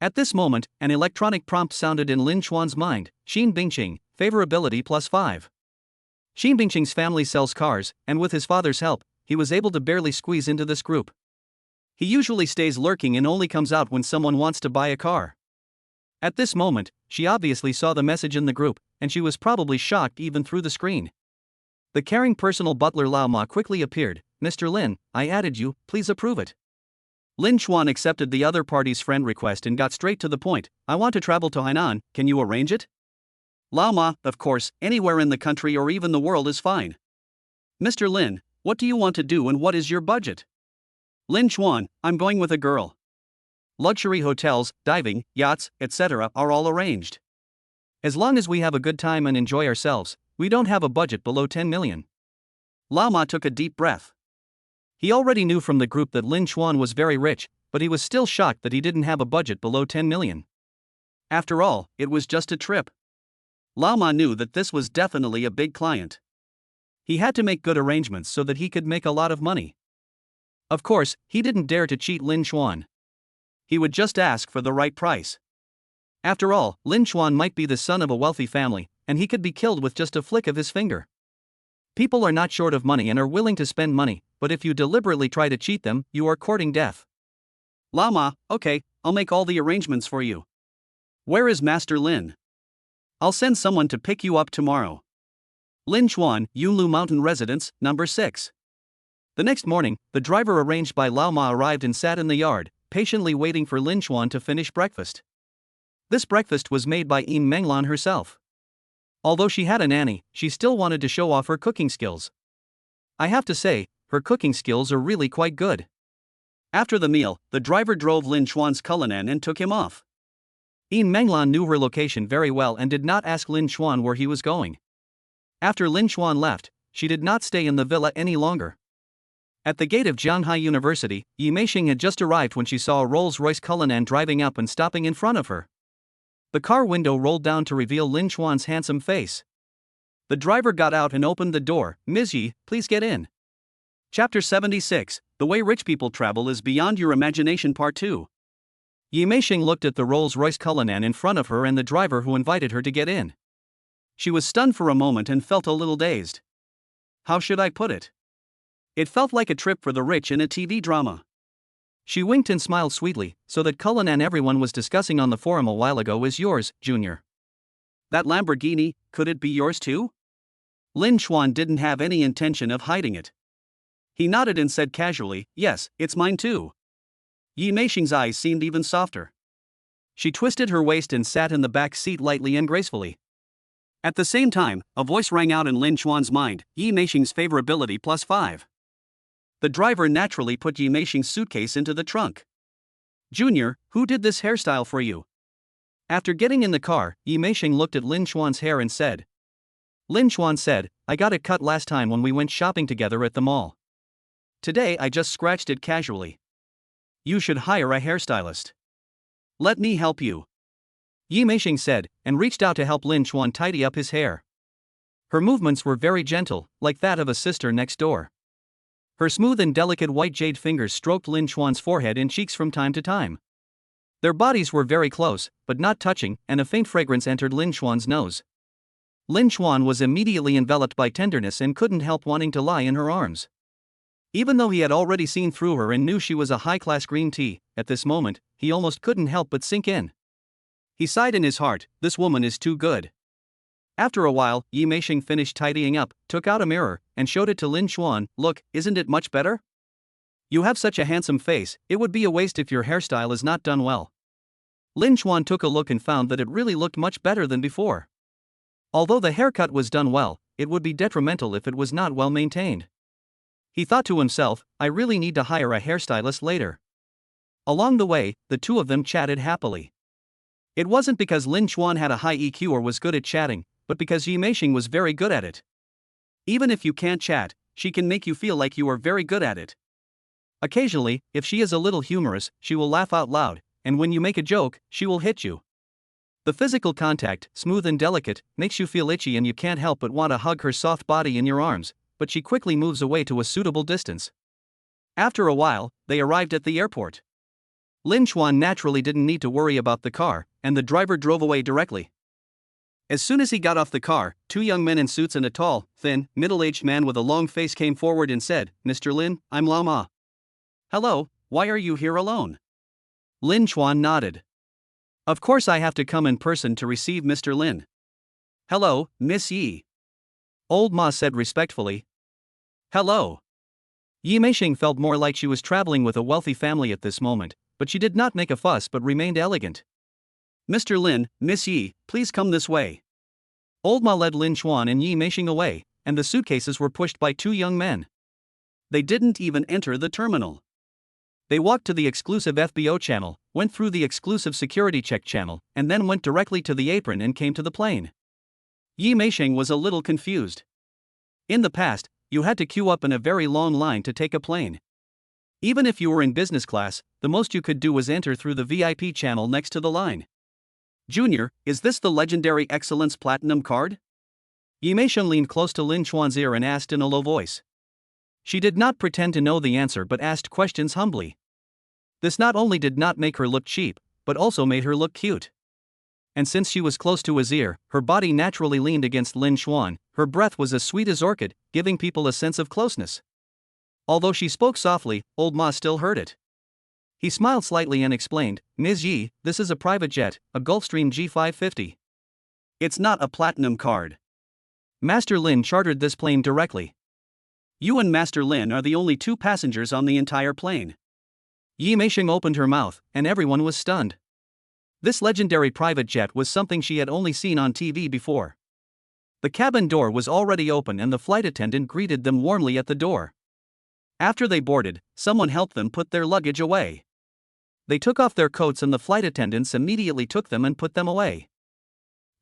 At this moment, an electronic prompt sounded in Lin Chuan's mind, Qin Bingqing, favorability +5. Qin Bingqing's family sells cars, and with his father's help, he was able to barely squeeze into this group. He usually stays lurking and only comes out when someone wants to buy a car. At this moment, she obviously saw the message in the group, and she was probably shocked even through the screen. The caring personal butler Lao Ma quickly appeared. Mr. Lin, I added you, please approve it. Lin Chuan accepted the other party's friend request and got straight to the point. I want to travel to Hainan, can you arrange it? Lao Ma, of course, anywhere in the country or even the world is fine. Mr. Lin, what do you want to do and what is your budget? Lin Chuan, I'm going with a girl. Luxury hotels, diving, yachts, etc. are all arranged. As long as we have a good time and enjoy ourselves, we don't have a budget below 10 million. Lao Ma took a deep breath. He already knew from the group that Lin Chuan was very rich, but he was still shocked that he didn't have a budget below 10 million. After all, it was just a trip. Lao Ma knew that this was definitely a big client. He had to make good arrangements so that he could make a lot of money. Of course, he didn't dare to cheat Lin Chuan. He would just ask for the right price. After all, Lin Chuan might be the son of a wealthy family, and he could be killed with just a flick of his finger. People are not short of money and are willing to spend money, but if you deliberately try to cheat them, you are courting death. Lao Ma, okay, I'll make all the arrangements for you. Where is Master Lin? I'll send someone to pick you up tomorrow. Lin Chuan, Yunlu Mountain Residence, number 6. The next morning, the driver arranged by Lao Ma arrived and sat in the yard, patiently waiting for Lin Chuan to finish breakfast. This breakfast was made by Im Menglan herself. Although she had a nanny, she still wanted to show off her cooking skills. I have to say, her cooking skills are really quite good. After the meal, the driver drove Lin Chuan's Cullinan and took him off. Im Menglan knew her location very well and did not ask Lin Chuan where he was going. After Lin Chuan left, she did not stay in the villa any longer. At the gate of Jianghai University, Yi Meishing had just arrived when she saw a Rolls-Royce Cullinan driving up and stopping in front of her. The car window rolled down to reveal Lin Chuan's handsome face. The driver got out and opened the door. "Ms. Yi, please get in." Chapter 76, The Way Rich People Travel is Beyond Your Imagination Part 2. Yi Meishing looked at the Rolls-Royce Cullinan in front of her and the driver who invited her to get in. She was stunned for a moment and felt a little dazed. How should I put it? It felt like a trip for the rich in a TV drama. She winked and smiled sweetly, "So that Cullinan everyone was discussing on the forum a while ago is yours, Junior." That Lamborghini, could it be yours too? Lin Chuan didn't have any intention of hiding it. He nodded and said casually, "Yes, it's mine too." Yi Meishing's eyes seemed even softer. She twisted her waist and sat in the back seat lightly and gracefully. At the same time, a voice rang out in Lin Chuan's mind, Yi Meishing's favorability +5. The driver naturally put Yi Meishing's suitcase into the trunk. "Junior, who did this hairstyle for you?" After getting in the car, Yi Meishing looked at Lin Chuan's hair and said. Lin Chuan said, "I got it cut last time when we went shopping together at the mall. Today I just scratched it casually." "You should hire a hairstylist. Let me help you," Yi Meishing said, and reached out to help Lin Chuan tidy up his hair. Her movements were very gentle, like that of a sister next door. Her smooth and delicate white jade fingers stroked Lin Chuan's forehead and cheeks from time to time. Their bodies were very close, but not touching, and a faint fragrance entered Lin Chuan's nose. Lin Chuan was immediately enveloped by tenderness and couldn't help wanting to lie in her arms. Even though he had already seen through her and knew she was a high-class green tea, at this moment, he almost couldn't help but sink in. He sighed in his heart, "This woman is too good." After a while, Yi Meishing finished tidying up, took out a mirror, and showed it to Lin Chuan. "Look, isn't it much better? You have such a handsome face, it would be a waste if your hairstyle is not done well." Lin Chuan took a look and found that it really looked much better than before. Although the haircut was done well, it would be detrimental if it was not well maintained. He thought to himself, "I really need to hire a hairstylist later." Along the way, the two of them chatted happily. It wasn't because Lin Chuan had a high EQ or was good at chatting, but because Yi Meishing was very good at it. Even if you can't chat, she can make you feel like you are very good at it. Occasionally, if she is a little humorous, she will laugh out loud, and when you make a joke, she will hit you. The physical contact, smooth and delicate, makes you feel itchy and you can't help but want to hug her soft body in your arms, but she quickly moves away to a suitable distance. After a while, they arrived at the airport. Lin Chuan naturally didn't need to worry about the car, and the driver drove away directly. As soon as he got off the car, two young men in suits and a tall, thin, middle-aged man with a long face came forward and said, "Mr. Lin, I'm Lao Ma." "Hello, why are you here alone?" Lin Chuan nodded. "Of course I have to come in person to receive Mr. Lin." "Hello, Miss Yi," Old Ma said respectfully. "Hello." Yi Meishing felt more like she was traveling with a wealthy family at this moment, but she did not make a fuss but remained elegant. "Mr. Lin, Miss Yi, please come this way." Old Ma led Lin Chuan and Yi Meishing away, and the suitcases were pushed by two young men. They didn't even enter the terminal. They walked to the exclusive FBO channel, went through the exclusive security check channel, and then went directly to the apron and came to the plane. Yi Meisheng was a little confused. In the past, you had to queue up in a very long line to take a plane. Even if you were in business class, the most you could do was enter through the VIP channel next to the line. Junior, is this the legendary Excellence Platinum card? Yi Meisheng leaned close to Lin Chuan's ear and asked in a low voice. She did not pretend to know the answer but asked questions humbly. This not only did not make her look cheap, but also made her look cute. And since she was close to his ear, her body naturally leaned against Lin Chuan. Her breath was as sweet as orchid, giving people a sense of closeness. Although she spoke softly, old Ma still heard it. He smiled slightly and explained, Ms. Yi, this is a private jet, a Gulfstream G550. It's not a platinum card. Master Lin chartered this plane directly. You and Master Lin are the only 2 passengers on the entire plane. Yi Meisheng opened her mouth, and everyone was stunned. This legendary private jet was something she had only seen on TV before. The cabin door was already open and the flight attendant greeted them warmly at the door. After they boarded, someone helped them put their luggage away. They took off their coats and the flight attendants immediately took them and put them away.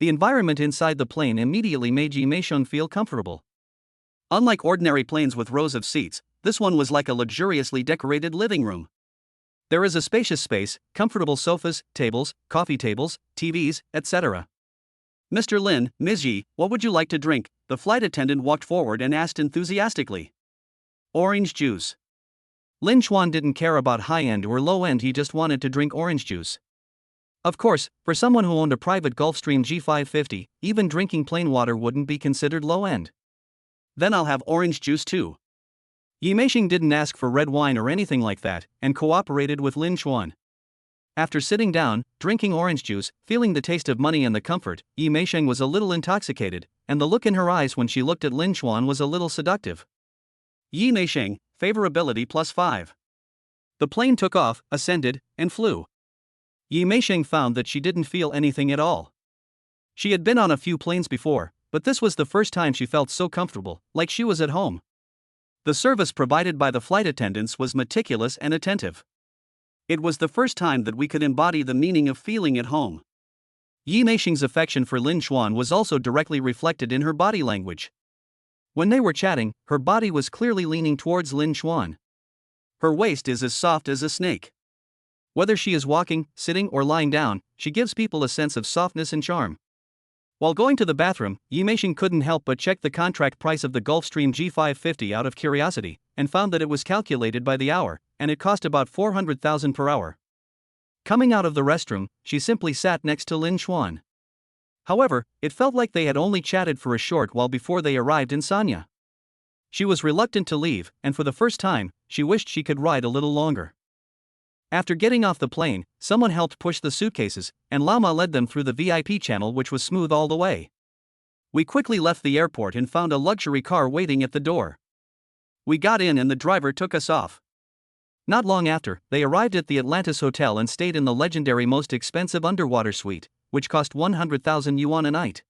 The environment inside the plane immediately made Yi Meisheng feel comfortable. Unlike ordinary planes with rows of seats, this one was like a luxuriously decorated living room. There is a spacious space, comfortable sofas, tables, coffee tables, TVs, etc. Mr. Lin, Ms. Yi, what would you like to drink? The flight attendant walked forward and asked enthusiastically. Orange juice. Lin Chuan didn't care about high-end or low-end, he just wanted to drink orange juice. Of course, for someone who owned a private Gulfstream G550, even drinking plain water wouldn't be considered low-end. Then I'll have orange juice too. Yi Meisheng didn't ask for red wine or anything like that, and cooperated with Lin Chuan. After sitting down, drinking orange juice, feeling the taste of money and the comfort, Yi Meisheng was a little intoxicated, and the look in her eyes when she looked at Lin Chuan was a little seductive. Yi Meisheng, favorability +5. The plane took off, ascended, and flew. Yi Meisheng found that she didn't feel anything at all. She had been on a few planes before, but this was the first time she felt so comfortable, like she was at home. The service provided by the flight attendants was meticulous and attentive. It was the first time that we could embody the meaning of feeling at home. Yi Meisheng's affection for Lin Chuan was also directly reflected in her body language. When they were chatting, her body was clearly leaning towards Lin Chuan. Her waist is as soft as a snake. Whether she is walking, sitting, or lying down, she gives people a sense of softness and charm. While going to the bathroom, Yi Meisheng couldn't help but check the contract price of the Gulfstream G550 out of curiosity, and found that it was calculated by the hour, and it cost about 400,000 per hour. Coming out of the restroom, she simply sat next to Lin Chuan. However, it felt like they had only chatted for a short while before they arrived in Sanya. She was reluctant to leave, and for the first time, she wished she could ride a little longer. After getting off the plane, someone helped push the suitcases, and Lama led them through the VIP channel, which was smooth all the way. We quickly left the airport and found a luxury car waiting at the door. We got in and the driver took us off. Not long after, they arrived at the Atlantis Hotel and stayed in the legendary most expensive underwater suite, which cost 100,000 yuan a night.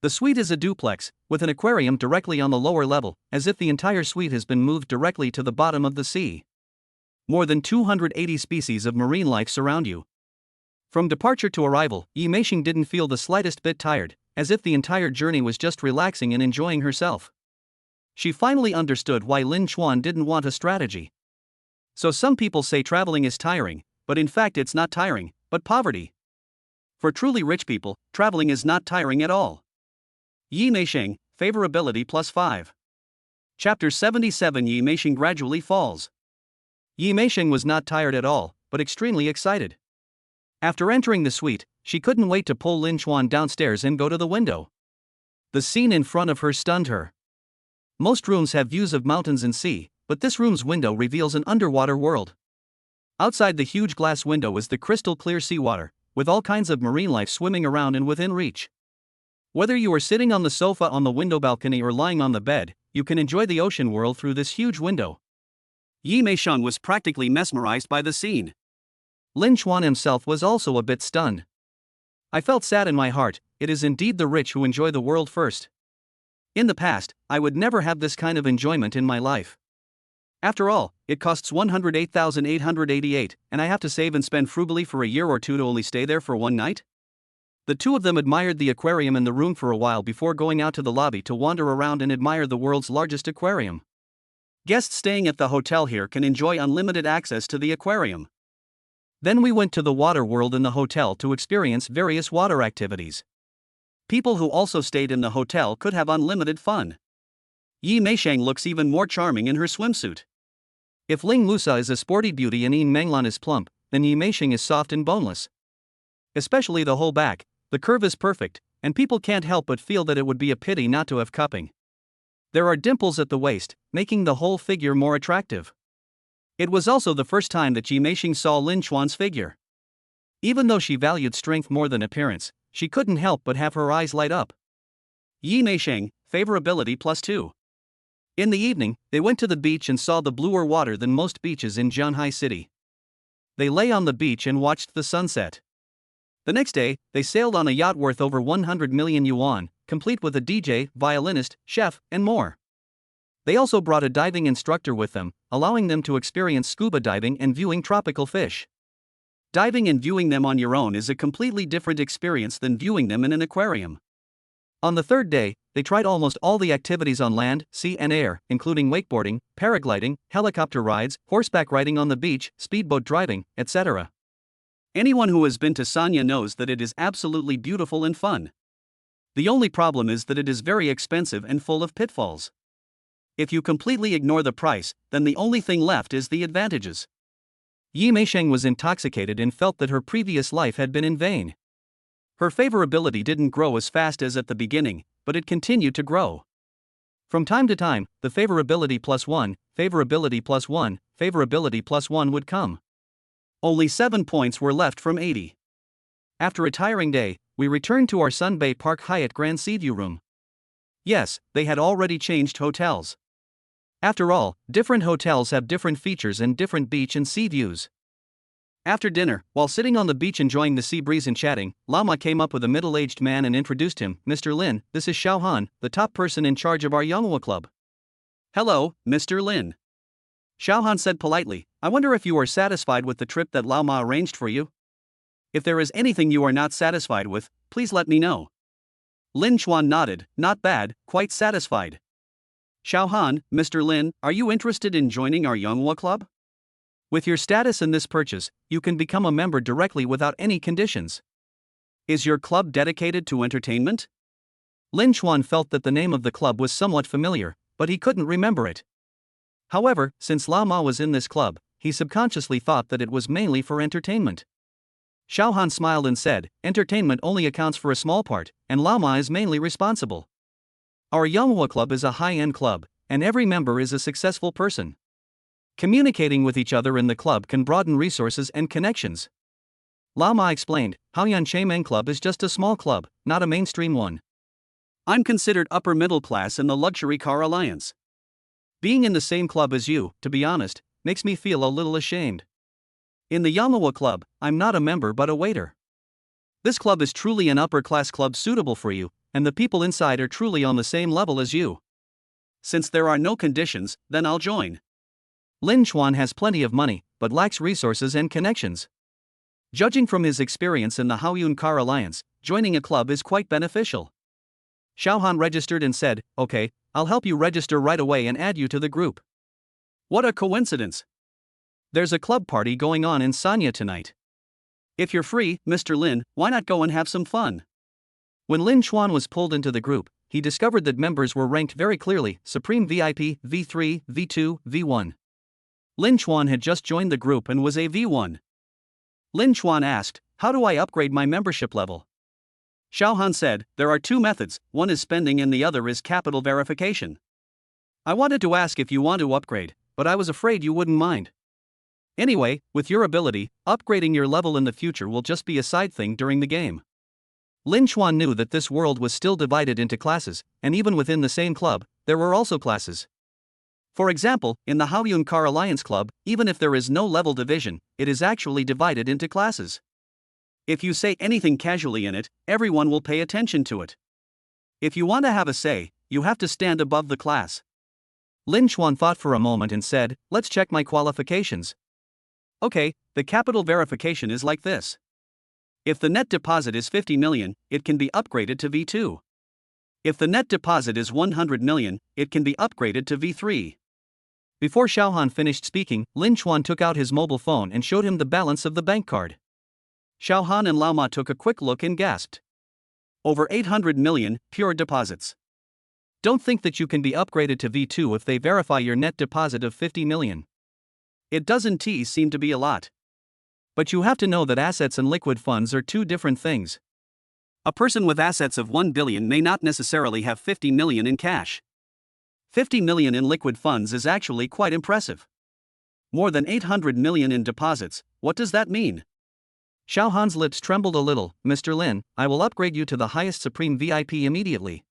The suite is a duplex, with an aquarium directly on the lower level, as if the entire suite has been moved directly to the bottom of the sea. More than 280 species of marine life surround you. From departure to arrival, Yi Meisheng didn't feel the slightest bit tired, as if the entire journey was just relaxing and enjoying herself. She finally understood why Lin Chuan didn't want a strategy. So some people say traveling is tiring, but in fact it's not tiring, but poverty. For truly rich people, traveling is not tiring at all. Yi Meisheng, favorability +5. Chapter 77. Yi Meisheng gradually falls. Yi Meisheng was not tired at all, but extremely excited. After entering the suite, she couldn't wait to pull Lin Chuan downstairs and go to the window. The scene in front of her stunned her. Most rooms have views of mountains and sea, but this room's window reveals an underwater world. Outside the huge glass window is the crystal clear seawater, with all kinds of marine life swimming around and within reach. Whether you are sitting on the sofa on the window balcony or lying on the bed, you can enjoy the ocean world through this huge window. Yi Meisheng was practically mesmerized by the scene. Lin Chuan himself was also a bit stunned. I felt sad in my heart. It is indeed the rich who enjoy the world first. In the past, I would never have this kind of enjoyment in my life. After all, it costs 108,888, and I have to save and spend frugally for a year or two to only stay there for one night? The two of them admired the aquarium in the room for a while before going out to the lobby to wander around and admire the world's largest aquarium. Guests staying at the hotel here can enjoy unlimited access to the aquarium. Then we went to the water world in the hotel to experience various water activities. People who also stayed in the hotel could have unlimited fun. Yi Meisheng looks even more charming in her swimsuit. If Ling Musa is a sporty beauty and Yin Menglan is plump, then Yi Meisheng is soft and boneless. Especially the whole back, the curve is perfect, and people can't help but feel that it would be a pity not to have cupping. There are dimples at the waist, making the whole figure more attractive. It was also the first time that Yi Meisheng saw Lin Chuan's figure. Even though she valued strength more than appearance, she couldn't help but have her eyes light up. Yi Meisheng, favorability +2. In the evening, they went to the beach and saw the bluer water than most beaches in Jianhai City. They lay on the beach and watched the sunset. The next day, they sailed on a yacht worth over 100 million yuan, complete with a DJ, violinist, chef, and more. They also brought a diving instructor with them, allowing them to experience scuba diving and viewing tropical fish. Diving and viewing them on your own is a completely different experience than viewing them in an aquarium. On the third day, they tried almost all the activities on land, sea and air, including wakeboarding, paragliding, helicopter rides, horseback riding on the beach, speedboat driving, etc. Anyone who has been to Sanya knows that it is absolutely beautiful and fun. The only problem is that it is very expensive and full of pitfalls. If you completely ignore the price, then the only thing left is the advantages. Yi Meisheng was intoxicated and felt that her previous life had been in vain. Her favorability didn't grow as fast as at the beginning, but it continued to grow. From time to time, the favorability +1, favorability +1, favorability +1 would come. Only 7 points were left from 80. After a tiring day, we returned to our Sunbay Park Hyatt Grand Seaview room. Yes, they had already changed hotels. After all, different hotels have different features and different beach and sea views. After dinner, while sitting on the beach enjoying the sea breeze and chatting, Lama came up with a middle-aged man and introduced him. Mr. Lin, this is Xiao Han, the top person in charge of our Yonghua Club. Hello, Mr. Lin. Xiao Han said politely, I wonder if you are satisfied with the trip that Lama arranged for you? If there is anything you are not satisfied with, please let me know. Lin Chuan nodded, not bad, quite satisfied. Xiao Han, Mr. Lin, are you interested in joining our Yonghua Club? With your status in this purchase, you can become a member directly without any conditions. Is your club dedicated to entertainment? Lin Chuan felt that the name of the club was somewhat familiar, but he couldn't remember it. However, since Lama was in this club, he subconsciously thought that it was mainly for entertainment. Xiao Han smiled and said, entertainment only accounts for a small part, and Lama is mainly responsible. Our Yonghua Club is a high-end club, and every member is a successful person. Communicating with each other in the club can broaden resources and connections. Lama explained, Haoyan Cheimeng Club is just a small club, not a mainstream one. I'm considered upper middle class in the luxury car alliance. Being in the same club as you, to be honest, makes me feel a little ashamed. In the Yonghua Club, I'm not a member but a waiter. This club is truly an upper-class club suitable for you, and the people inside are truly on the same level as you. Since there are no conditions, then I'll join. Lin Chuan has plenty of money, but lacks resources and connections. Judging from his experience in the Haoyun Car Alliance, joining a club is quite beneficial. Xiao Han registered and said, okay, I'll help you register right away and add you to the group. What a coincidence! There's a club party going on in Sanya tonight. If you're free, Mr. Lin, why not go and have some fun? When Lin Chuan was pulled into the group, he discovered that members were ranked very clearly, Supreme VIP, V3, V2, V1. Lin Chuan had just joined the group and was a V1. Lin Chuan asked, how do I upgrade my membership level? Xiao Han said, there are two methods, one is spending and the other is capital verification. I wanted to ask if you want to upgrade, but I was afraid you wouldn't mind. Anyway, with your ability, upgrading your level in the future will just be a side thing during the game. Lin Chuan knew that this world was still divided into classes, and even within the same club, there were also classes. For example, in the Haoyun Car Alliance Club, even if there is no level division, it is actually divided into classes. If you say anything casually in it, everyone will pay attention to it. If you want to have a say, you have to stand above the class. Lin Chuan thought for a moment and said, let's check my qualifications. Okay, the capital verification is like this. If the net deposit is 50 million, it can be upgraded to V2. If the net deposit is 100 million, it can be upgraded to V3. Before Xiaohan finished speaking, Lin Chuan took out his mobile phone and showed him the balance of the bank card. Xiaohan and Lao Ma took a quick look and gasped. Over 800 million, pure deposits. Don't think that you can be upgraded to V2 if they verify your net deposit of 50 million. It doesn't seem to be a lot. But you have to know that assets and liquid funds are two different things. A person with assets of 1 billion may not necessarily have 50 million in cash. 50 million in liquid funds is actually quite impressive. More than 800 million in deposits, what does that mean? Xiaohan's lips trembled a little. Mr. Lin, I will upgrade you to the highest supreme VIP immediately.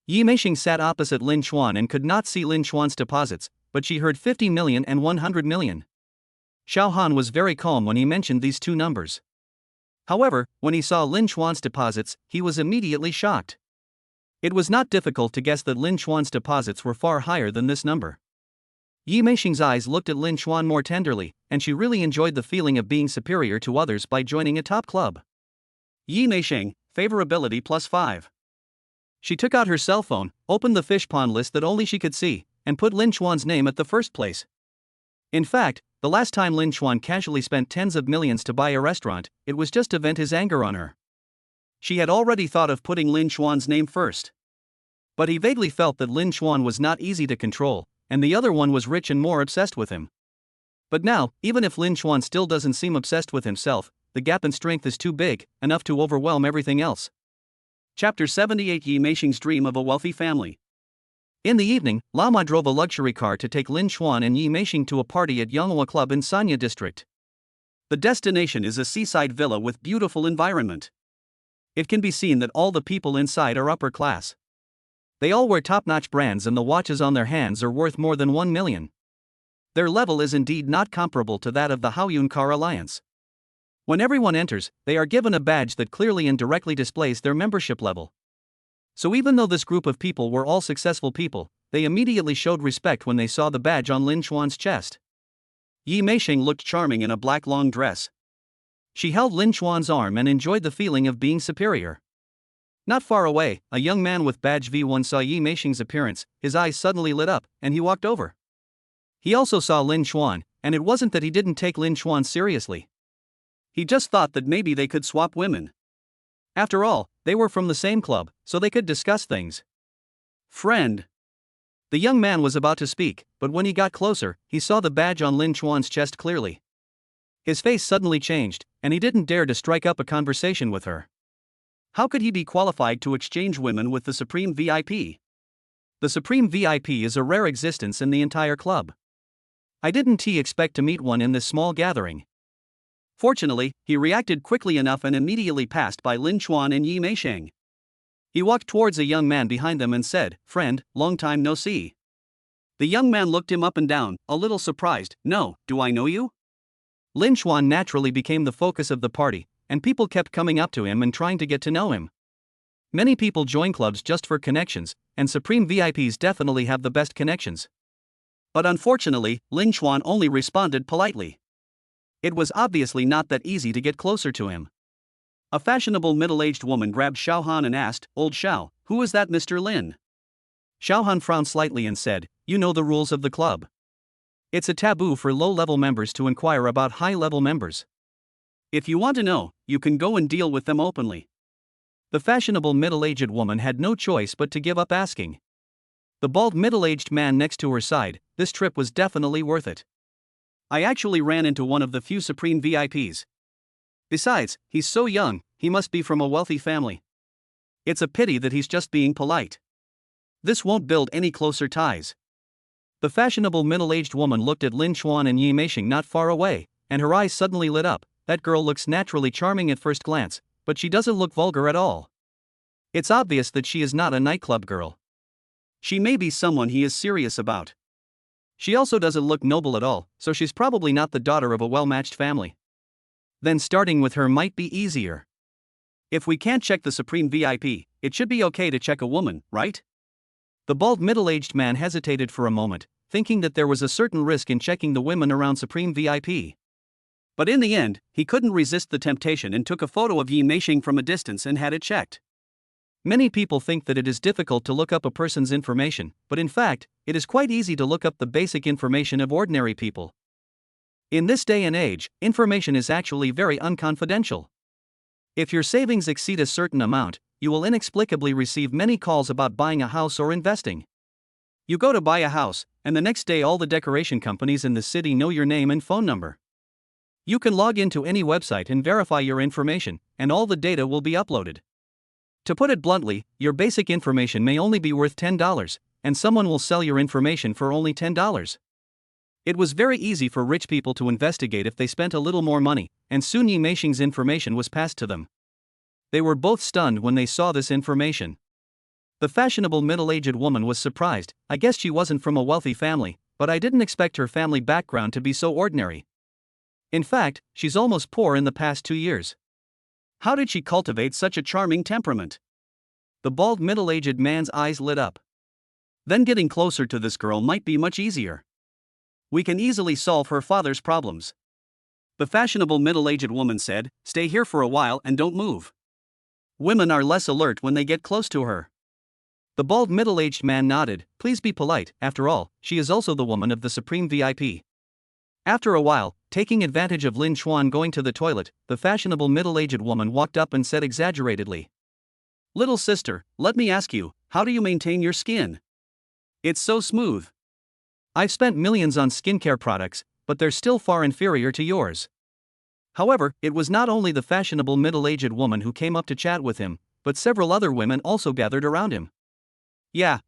Yi Meishing sat opposite Lin Chuan and could not see Lin Chuan's deposits, but she heard 50 million and 100 million. Xiaohan was very calm when he mentioned these two numbers. However, when he saw Lin Chuan's deposits, he was immediately shocked. It was not difficult to guess that Lin Chuan's deposits were far higher than this number. Yi Meishing's eyes looked at Lin Chuan more tenderly, and she really enjoyed the feeling of being superior to others by joining a top club. Yi Meishing, favorability +5. She took out her cell phone, opened the fish pond list that only she could see, and put Lin Chuan's name at the first place. In fact, the last time Lin Chuan casually spent tens of millions to buy a restaurant, it was just to vent his anger on her. She had already thought of putting Lin Chuan's name first. But he vaguely felt that Lin Chuan was not easy to control, and the other one was rich and more obsessed with him. But now, even if Lin Chuan still doesn't seem obsessed with himself, the gap in strength is too big, enough to overwhelm everything else. Chapter 78 Yi Meishing's Dream of a Wealthy Family. In the evening, Lao Ma drove a luxury car to take Lin Chuan and Yi Meishing to a party at Yonghua Club in Sanya District. The destination is a seaside villa with beautiful environment. It can be seen that all the people inside are upper class. They all wear top-notch brands and the watches on their hands are worth more than 1 million. Their level is indeed not comparable to that of the Haoyun Car Alliance. When everyone enters, they are given a badge that clearly and directly displays their membership level. So even though this group of people were all successful people, they immediately showed respect when they saw the badge on Lin Chuan's chest. Yi Meishing looked charming in a black long dress. She held Lin Chuan's arm and enjoyed the feeling of being superior. Not far away, a young man with badge V1 saw Yi Meishing's appearance, his eyes suddenly lit up, and he walked over. He also saw Lin Chuan, and it wasn't that he didn't take Lin Chuan seriously. He just thought that maybe they could swap women. After all, they were from the same club, so they could discuss things. Friend. The young man was about to speak, but when he got closer, he saw the badge on Lin Chuan's chest clearly. His face suddenly changed, and he didn't dare to strike up a conversation with her. How could he be qualified to exchange women with the Supreme VIP? The Supreme VIP is a rare existence in the entire club. I didn't expect to meet one in this small gathering. Fortunately, he reacted quickly enough and immediately passed by Lin Chuan and Yi Meishing. He walked towards a young man behind them and said, "Friend, long time no see." The young man looked him up and down, a little surprised. "No, do I know you?" Lin Chuan naturally became the focus of the party, and people kept coming up to him and trying to get to know him. Many people join clubs just for connections, and Supreme VIPs definitely have the best connections. But unfortunately, Lin Chuan only responded politely. It was obviously not that easy to get closer to him. A fashionable middle-aged woman grabbed Xiaohan and asked, "Old Xiao, who is that Mr. Lin?" Xiaohan frowned slightly and said, "You know the rules of the club. It's a taboo for low-level members to inquire about high-level members. If you want to know, you can go and deal with them openly." The fashionable middle-aged woman had no choice but to give up asking. The bald middle-aged man next to her sighed, "This trip was definitely worth it. I actually ran into one of the few Supreme VIPs. Besides, he's so young, he must be from a wealthy family. It's a pity that he's just being polite. This won't build any closer ties." The fashionable middle-aged woman looked at Lin Chuan and Yi Meishing not far away, and her eyes suddenly lit up. That girl looks naturally charming at first glance, but she doesn't look vulgar at all. It's obvious that she is not a nightclub girl. She may be someone he is serious about. She also doesn't look noble at all, so she's probably not the daughter of a well-matched family. Then starting with her might be easier. If we can't check the Supreme VIP, it should be okay to check a woman, right? The bald middle-aged man hesitated for a moment, thinking that there was a certain risk in checking the women around Supreme VIP. But in the end, he couldn't resist the temptation and took a photo of Yi Meisheng from a distance and had it checked. Many people think that it is difficult to look up a person's information, but in fact, it is quite easy to look up the basic information of ordinary people. In this day and age, information is actually very unconfidential. If your savings exceed a certain amount, you will inexplicably receive many calls about buying a house or investing. You go to buy a house, and the next day all the decoration companies in the city know your name and phone number. You can log into any website and verify your information, and all the data will be uploaded. To put it bluntly, your basic information may only be worth $10, and someone will sell your information for only $10. It was very easy for rich people to investigate if they spent a little more money, and soon Yi Meisheng's information was passed to them. They were both stunned when they saw this information. The fashionable middle-aged woman was surprised. I guess she wasn't from a wealthy family, but I didn't expect her family background to be so ordinary. In fact, she's almost poor in the past 2 years. How did she cultivate such a charming temperament? The bald middle-aged man's eyes lit up. Then getting closer to this girl might be much easier. We can easily solve her father's problems. The fashionable middle-aged woman said, "Stay here for a while and don't move." Women are less alert when they get close to her. The bald middle-aged man nodded. Please be polite, after all, she is also the woman of the Supreme VIP. After a while, taking advantage of Lin Chuan going to the toilet, the fashionable middle-aged woman walked up and said exaggeratedly, "Little sister, let me ask you, how do you maintain your skin? It's so smooth." "I've spent millions on skincare products, but they're still far inferior to yours." However, it was not only the fashionable middle-aged woman who came up to chat with him, but several other women also gathered around him. Yeah,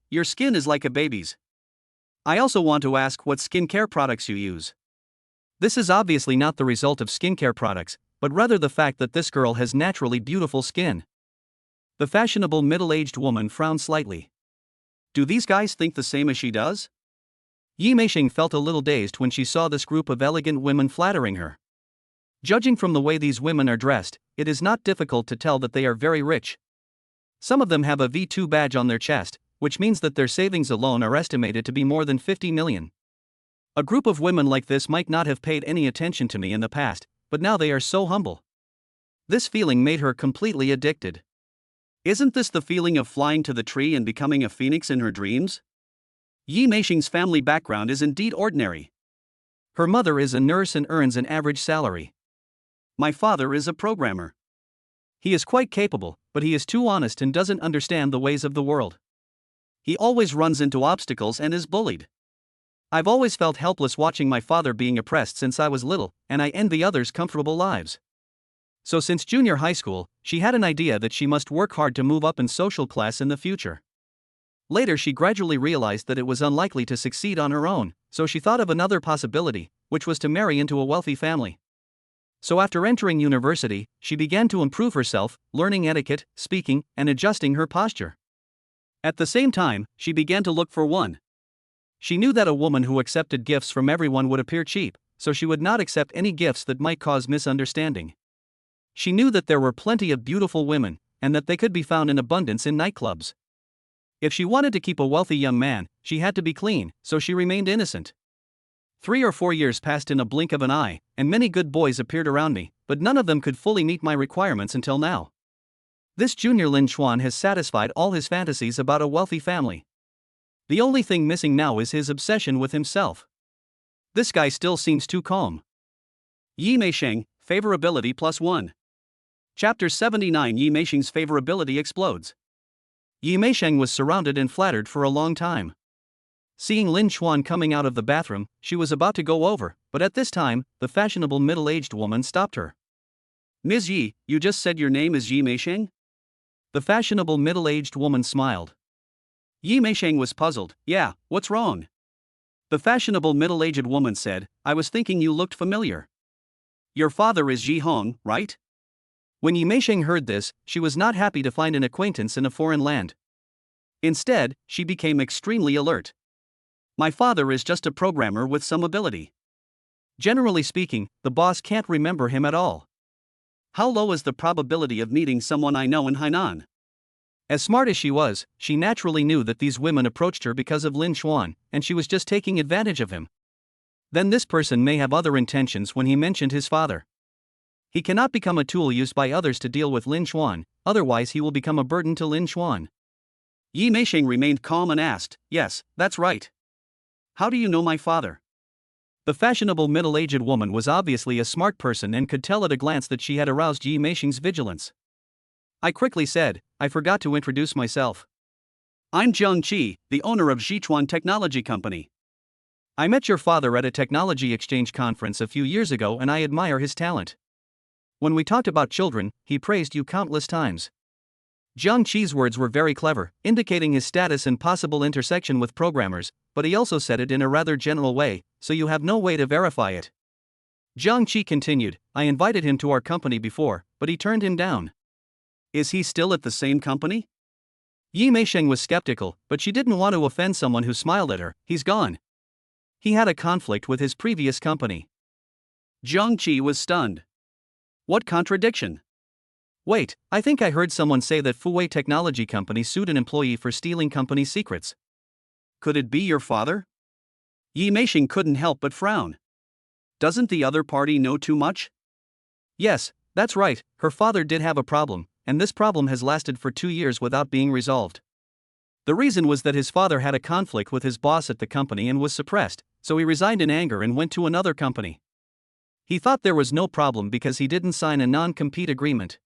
your skin is like a baby's. I also want to ask what skincare products you use." This is obviously not the result of skincare products, but rather the fact that this girl has naturally beautiful skin. The fashionable middle-aged woman frowned slightly. Do these guys think the same as she does? Yi Meisheng felt a little dazed when she saw this group of elegant women flattering her. Judging from the way these women are dressed, it is not difficult to tell that they are very rich. Some of them have a V2 badge on their chest, which means that their savings alone are estimated to be more than 50 million. A group of women like this might not have paid any attention to me in the past, but now they are so humble. This feeling made her completely addicted. Isn't this the feeling of flying to the tree and becoming a phoenix in her dreams? Yi Meisheng's family background is indeed ordinary. Her mother is a nurse and earns an average salary. My father is a programmer. He is quite capable, but he is too honest and doesn't understand the ways of the world. He always runs into obstacles and is bullied. I've always felt helpless watching my father being oppressed since I was little, and I envy others' comfortable lives. So since junior high school, she had an idea that she must work hard to move up in social class in the future. Later she gradually realized that it was unlikely to succeed on her own, so she thought of another possibility, which was to marry into a wealthy family. So after entering university, she began to improve herself, learning etiquette, speaking, and adjusting her posture. At the same time, she began to look for one. She knew that a woman who accepted gifts from everyone would appear cheap, so she would not accept any gifts that might cause misunderstanding. She knew that there were plenty of beautiful women, and that they could be found in abundance in nightclubs. If she wanted to keep a wealthy young man, she had to be clean, so she remained innocent. 3 or 4 years passed in a blink of an eye, and many good boys appeared around me, but none of them could fully meet my requirements until now. This junior Lin Chuan has satisfied all his fantasies about a wealthy family. The only thing missing now is his obsession with himself. This guy still seems too calm. Yi Meisheng, favorability +1. Chapter 79. Yi Meisheng's favorability explodes. Yi Meisheng was surrounded and flattered for a long time. Seeing Lin Chuan coming out of the bathroom, she was about to go over, but at this time, the fashionable middle-aged woman stopped her. "Ms. Yi, you just said your name is Yi Meisheng?" The fashionable middle-aged woman smiled. Yi Meisheng was puzzled. "Yeah, what's wrong?" The fashionable middle-aged woman said, "I was thinking you looked familiar. Your father is Yi Hong, right?" When Yi Meisheng heard this, she was not happy to find an acquaintance in a foreign land. Instead, she became extremely alert. "My father is just a programmer with some ability. Generally speaking, the boss can't remember him at all. How low is the probability of meeting someone I know in Hainan?" As smart as she was, she naturally knew that these women approached her because of Lin Xuan, and she was just taking advantage of him. Then this person may have other intentions when he mentioned his father. He cannot become a tool used by others to deal with Lin Xuan, otherwise he will become a burden to Lin Xuan. Yi Meisheng remained calm and asked, "Yes, that's right. How do you know my father?" The fashionable middle-aged woman was obviously a smart person and could tell at a glance that she had aroused Yi Meisheng's vigilance. I quickly said, "I forgot to introduce myself. I'm Jiang Qi, the owner of Zhichuan Technology Company. I met your father at a technology exchange conference a few years ago and I admire his talent. When we talked about children, he praised you countless times." Jiang Qi's words were very clever, indicating his status and possible intersection with programmers, but he also said it in a rather general way, so you have no way to verify it. Jiang Qi continued, "I invited him to our company before, but he turned him down." Is he still at the same company? Yi Meisheng was skeptical, but she didn't want to offend someone who smiled at her. "He's gone. He had a conflict with his previous company." Jiang Qi was stunned. What contradiction? Wait, I think I heard someone say that Fuwei Technology Company sued an employee for stealing company secrets. Could it be your father? Yi Meisheng couldn't help but frown. Doesn't the other party know too much? Yes, that's right, her father did have a problem, and this problem has lasted for 2 years without being resolved. The reason was that his father had a conflict with his boss at the company and was suppressed, so he resigned in anger and went to another company. He thought there was no problem because he didn't sign a non-compete agreement.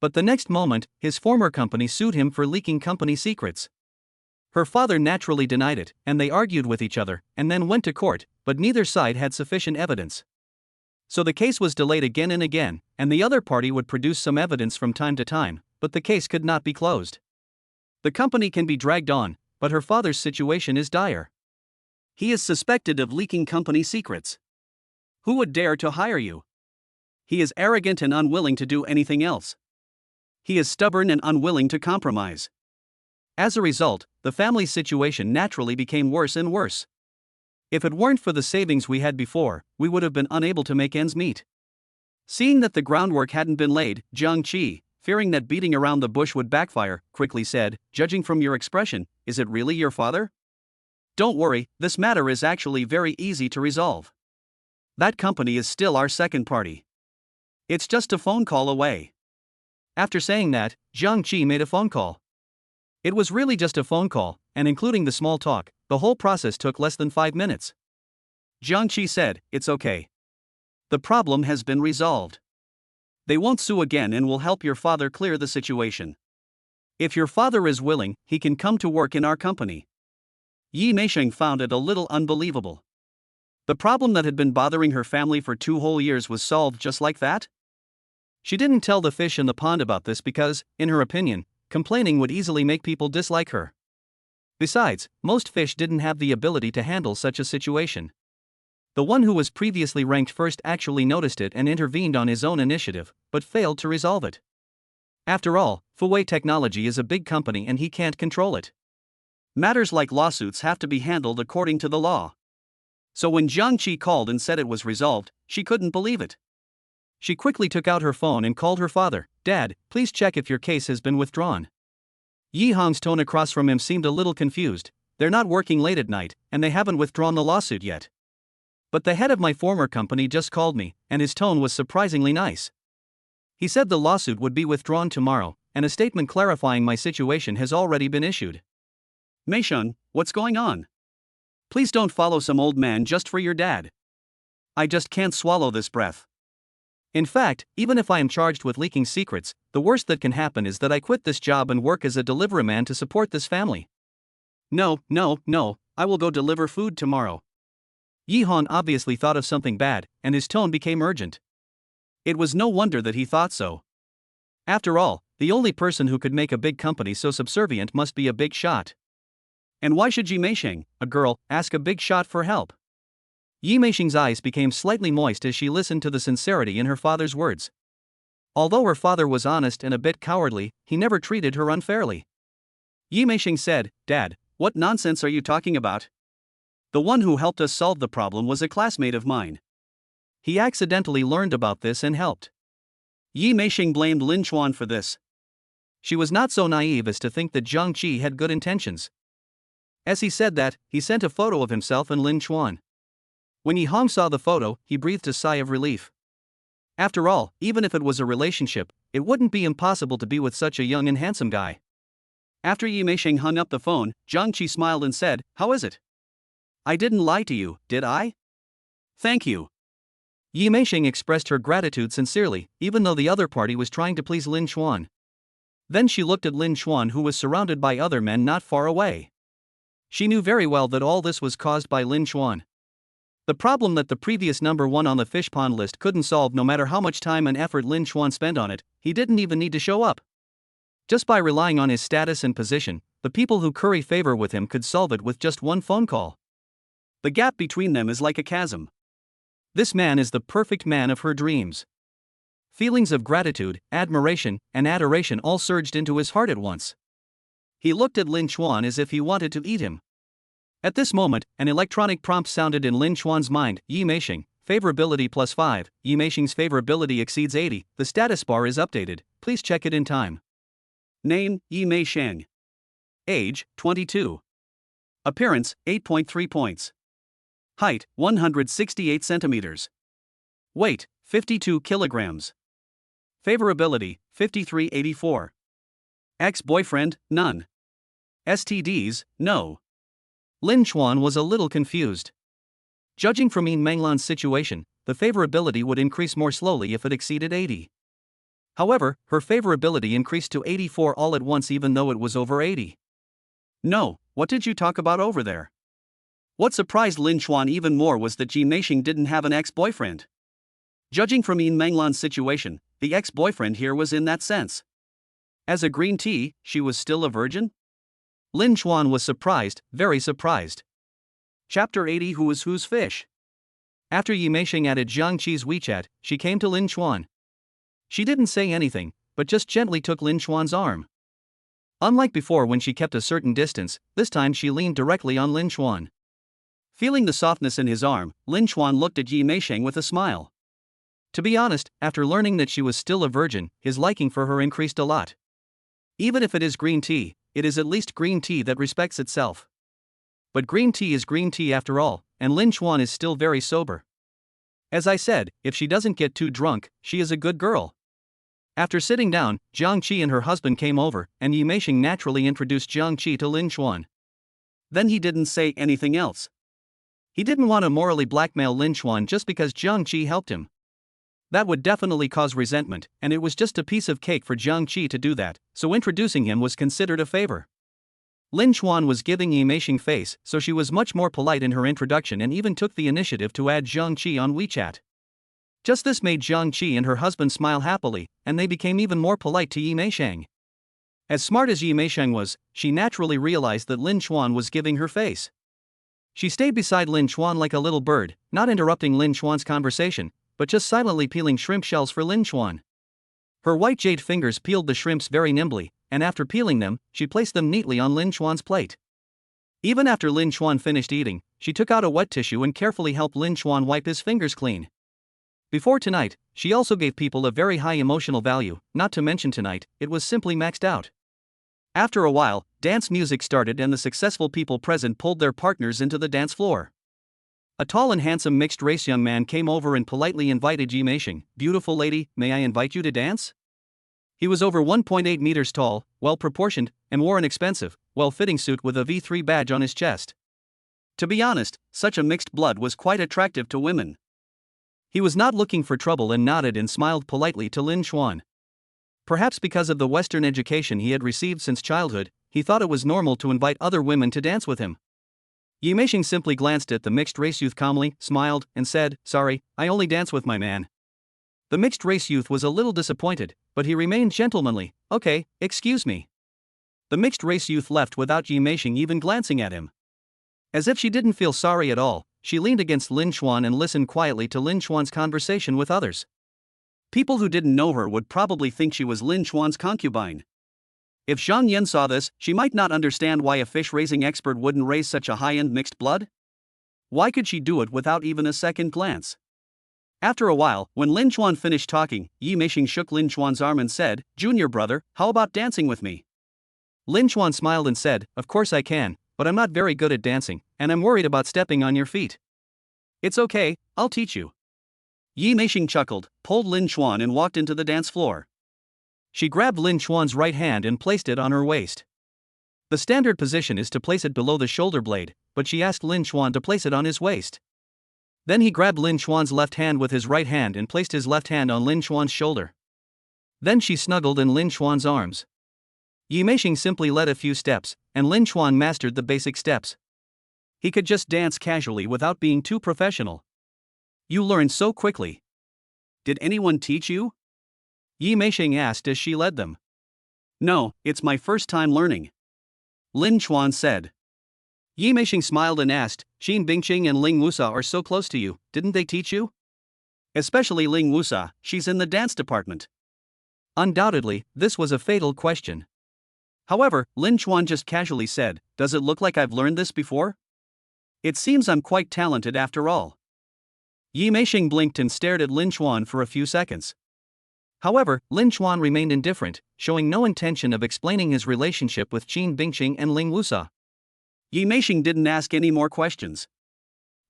But the next moment, his former company sued him for leaking company secrets. Her father naturally denied it, and they argued with each other, and then went to court, but neither side had sufficient evidence. So the case was delayed again and again, and the other party would produce some evidence from time to time, but the case could not be closed. The company can be dragged on, but her father's situation is dire. He is suspected of leaking company secrets. Who would dare to hire you? He is arrogant and unwilling to do anything else. He is stubborn and unwilling to compromise. As a result, the family's situation naturally became worse and worse. If it weren't for the savings we had before, we would have been unable to make ends meet. Seeing that the groundwork hadn't been laid, Jiang Qi, fearing that beating around the bush would backfire, quickly said, "Judging from your expression, is it really your father? Don't worry, this matter is actually very easy to resolve. That company is still our second party. It's just a phone call away." After saying that, Jiang Qi made a phone call. It was really just a phone call, and including the small talk, the whole process took less than 5 minutes. Jiang Qi said, "It's okay. The problem has been resolved. They won't sue again and will help your father clear the situation. If your father is willing, he can come to work in our company." Yi Meisheng found it a little unbelievable. The problem that had been bothering her family for 2 whole years was solved just like that? She didn't tell the fish in the pond about this because, in her opinion, complaining would easily make people dislike her. Besides, most fish didn't have the ability to handle such a situation. The one who was previously ranked first actually noticed it and intervened on his own initiative, but failed to resolve it. After all, Fuwei Technology is a big company and he can't control it. Matters like lawsuits have to be handled according to the law. So when Jiang Qi called and said it was resolved, she couldn't believe it. She quickly took out her phone and called her father. "Dad, please check if your case has been withdrawn." Yi Hong's tone across from him seemed a little confused. "They're not working late at night, and they haven't withdrawn the lawsuit yet. But the head of my former company just called me, and his tone was surprisingly nice. He said the lawsuit would be withdrawn tomorrow, and a statement clarifying my situation has already been issued." "Meisheng, what's going on? Please don't follow some old man just for your dad. I just can't swallow this breath. In fact, even if I am charged with leaking secrets, the worst that can happen is that I quit this job and work as a delivery man to support this family." No, I will go deliver food tomorrow." Yi Hong obviously thought of something bad, and his tone became urgent. It was no wonder that he thought so. After all, the only person who could make a big company so subservient must be a big shot. And why should Yi Meisheng, a girl, ask a big shot for help? Yi Meisheng's eyes became slightly moist as she listened to the sincerity in her father's words. Although her father was honest and a bit cowardly, he never treated her unfairly. Yi Meisheng said, "Dad, what nonsense are you talking about? The one who helped us solve the problem was a classmate of mine. He accidentally learned about this and helped." Yi Meisheng blamed Lin Xuan for this. She was not so naive as to think that Jiang Qi had good intentions. As he said that, he sent a photo of himself and Lin Chuan. When Yi Hong saw the photo, he breathed a sigh of relief. After all, even if it was a relationship, it wouldn't be impossible to be with such a young and handsome guy. After Yi Meisheng hung up the phone, Jiang Qi smiled and said, "How is it? I didn't lie to you, did I? Thank you." Yi Meisheng expressed her gratitude sincerely, even though the other party was trying to please Lin Chuan. Then she looked at Lin Chuan, who was surrounded by other men not far away. She knew very well that all this was caused by Lin Chuan. The problem that the previous number one on the fish pond list couldn't solve, no matter how much time and effort Lin Chuan spent on it, he didn't even need to show up. Just by relying on his status and position, the people who curry favor with him could solve it with just one phone call. The gap between them is like a chasm. This man is the perfect man of her dreams. Feelings of gratitude, admiration, and adoration all surged into his heart at once. He looked at Lin Chuan as if he wanted to eat him. At this moment, an electronic prompt sounded in Lin Chuan's mind. Yi Meisheng, favorability +5. Yi Meisheng's favorability exceeds 80. The status bar is updated. Please check it in time. Name, Yi Meisheng. Age, 22. Appearance, 8.3 points. Height, 168 centimeters. Weight, 52 kilograms. Favorability, 53/84. Ex-boyfriend, none. STDs, no. Lin Chuan was a little confused. Judging from Yin Menglan's situation, the favorability would increase more slowly if it exceeded 80. However, her favorability increased to 84 all at once, even though it was over 80. No, what did you talk about over there? What surprised Lin Chuan even more was that Yi Meisheng didn't have an ex-boyfriend. Judging from Yin Menglan's situation, the ex-boyfriend here was in that sense. As a green tea, she was still a virgin? Lin Chuan was surprised, very surprised. Chapter 80. Who is whose fish? After Yi Meisheng added Jiang Qi's WeChat, she came to Lin Chuan. She didn't say anything, but just gently took Lin Chuan's arm. Unlike before when she kept a certain distance, this time she leaned directly on Lin Chuan. Feeling the softness in his arm, Lin Chuan looked at Yi Meisheng with a smile. To be honest, after learning that she was still a virgin, his liking for her increased a lot. Even if it is green tea, it is at least green tea that respects itself. But green tea is green tea after all, and Lin Chuan is still very sober. As I said, if she doesn't get too drunk, she is a good girl. After sitting down, Jiang Qi and her husband came over, and Yi Meisheng naturally introduced Jiang Qi to Lin Chuan. Then he didn't say anything else. He didn't want to morally blackmail Lin Chuan just because Jiang Qi helped him. That would definitely cause resentment, and it was just a piece of cake for Jiang Qi to do that, so introducing him was considered a favor. Lin Chuan was giving Yi Meisheng face, so she was much more polite in her introduction and even took the initiative to add Jiang Qi on WeChat. Just this made Jiang Qi and her husband smile happily, and they became even more polite to Yi Meisheng. As smart as Yi Meisheng was, she naturally realized that Lin Chuan was giving her face. She stayed beside Lin Chuan like a little bird, not interrupting Lin Chuan's conversation, but just silently peeling shrimp shells for Lin Chuan. Her white jade fingers peeled the shrimps very nimbly, and after peeling them, she placed them neatly on Lin Chuan's plate. Even after Lin Chuan finished eating, she took out a wet tissue and carefully helped Lin Chuan wipe his fingers clean. Before tonight, she also gave people a very high emotional value, not to mention tonight, it was simply maxed out. After a while, dance music started and the successful people present pulled their partners into the dance floor. A tall and handsome mixed-race young man came over and politely invited Yi Meisheng. "Beautiful lady, may I invite you to dance?" He was over 1.8 meters tall, well-proportioned, and wore an expensive, well-fitting suit with a V3 badge on his chest. To be honest, such a mixed blood was quite attractive to women. He was not looking for trouble and nodded and smiled politely to Lin Chuan. Perhaps because of the Western education he had received since childhood, he thought it was normal to invite other women to dance with him. Yi Meisheng simply glanced at the mixed-race youth calmly, smiled, and said, "Sorry, I only dance with my man." The mixed-race youth was a little disappointed, but he remained gentlemanly. "Okay, excuse me." The mixed-race youth left without Yi Meisheng even glancing at him. As if she didn't feel sorry at all, she leaned against Lin Chuan and listened quietly to Lin Chuan's conversation with others. People who didn't know her would probably think she was Lin Chuan's concubine. If Zhang Yan saw this, she might not understand why a fish-raising expert wouldn't raise such a high-end mixed blood. Why could she do it without even a second glance? After a while, when Lin Chuan finished talking, Yi Meixing shook Lin Chuan's arm and said, "Junior brother, how about dancing with me?" Lin Chuan smiled and said, "Of course I can, but I'm not very good at dancing, and I'm worried about stepping on your feet." "It's okay, I'll teach you." Yi Meixing chuckled, pulled Lin Chuan and walked into the dance floor. She grabbed Lin Chuan's right hand and placed it on her waist. The standard position is to place it below the shoulder blade, but she asked Lin Chuan to place it on his waist. Then he grabbed Lin Chuan's left hand with his right hand and placed his left hand on Lin Chuan's shoulder. Then she snuggled in Lin Chuan's arms. Yi Meixing simply led a few steps, and Lin Chuan mastered the basic steps. He could just dance casually without being too professional. "You learned so quickly. Did anyone teach you?" Yi Meixing asked as she led them. "No, it's my first time learning," Lin Chuan said. Yi Meixing smiled and asked, "Qin Bingqing and Ling Wusa are so close to you, didn't they teach you?" "Especially Ling Wusa, she's in the dance department." Undoubtedly, this was a fatal question. However, Lin Chuan just casually said, "Does it look like I've learned this before? It seems I'm quite talented after all." Yi Meixing blinked and stared at Lin Chuan for a few seconds. However, Lin Chuan remained indifferent, showing no intention of explaining his relationship with Qin Bingqing and Ling Wusa. Yi Meixing didn't ask any more questions.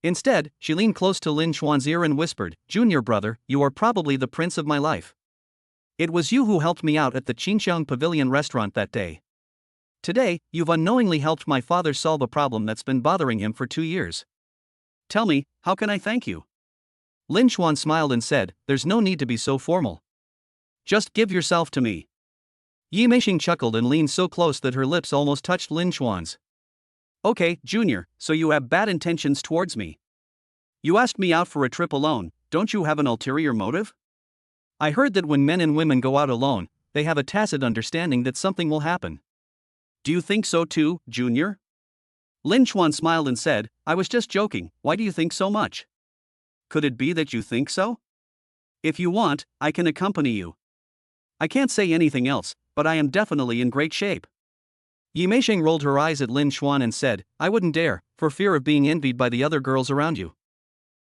Instead, she leaned close to Lin Chuan's ear and whispered, "Junior brother, you are probably the prince of my life. It was you who helped me out at the Qinxiang Pavilion restaurant that day. Today, you've unknowingly helped my father solve a problem that's been bothering him for 2 years. Tell me, how can I thank you?" Lin Chuan smiled and said, "There's no need to be so formal. Just give yourself to me." Yi Meixing chuckled and leaned so close that her lips almost touched Lin Chuan's. "Okay, Junior, so you have bad intentions towards me. You asked me out for a trip alone, don't you have an ulterior motive?" "I heard that when men and women go out alone, they have a tacit understanding that something will happen." "Do you think so too, Junior?" Lin Chuan smiled and said, "I was just joking, why do you think so much? Could it be that you think so? If you want, I can accompany you. I can't say anything else, but I am definitely in great shape." Yi Meixing rolled her eyes at Lin Chuan and said, "I wouldn't dare, for fear of being envied by the other girls around you."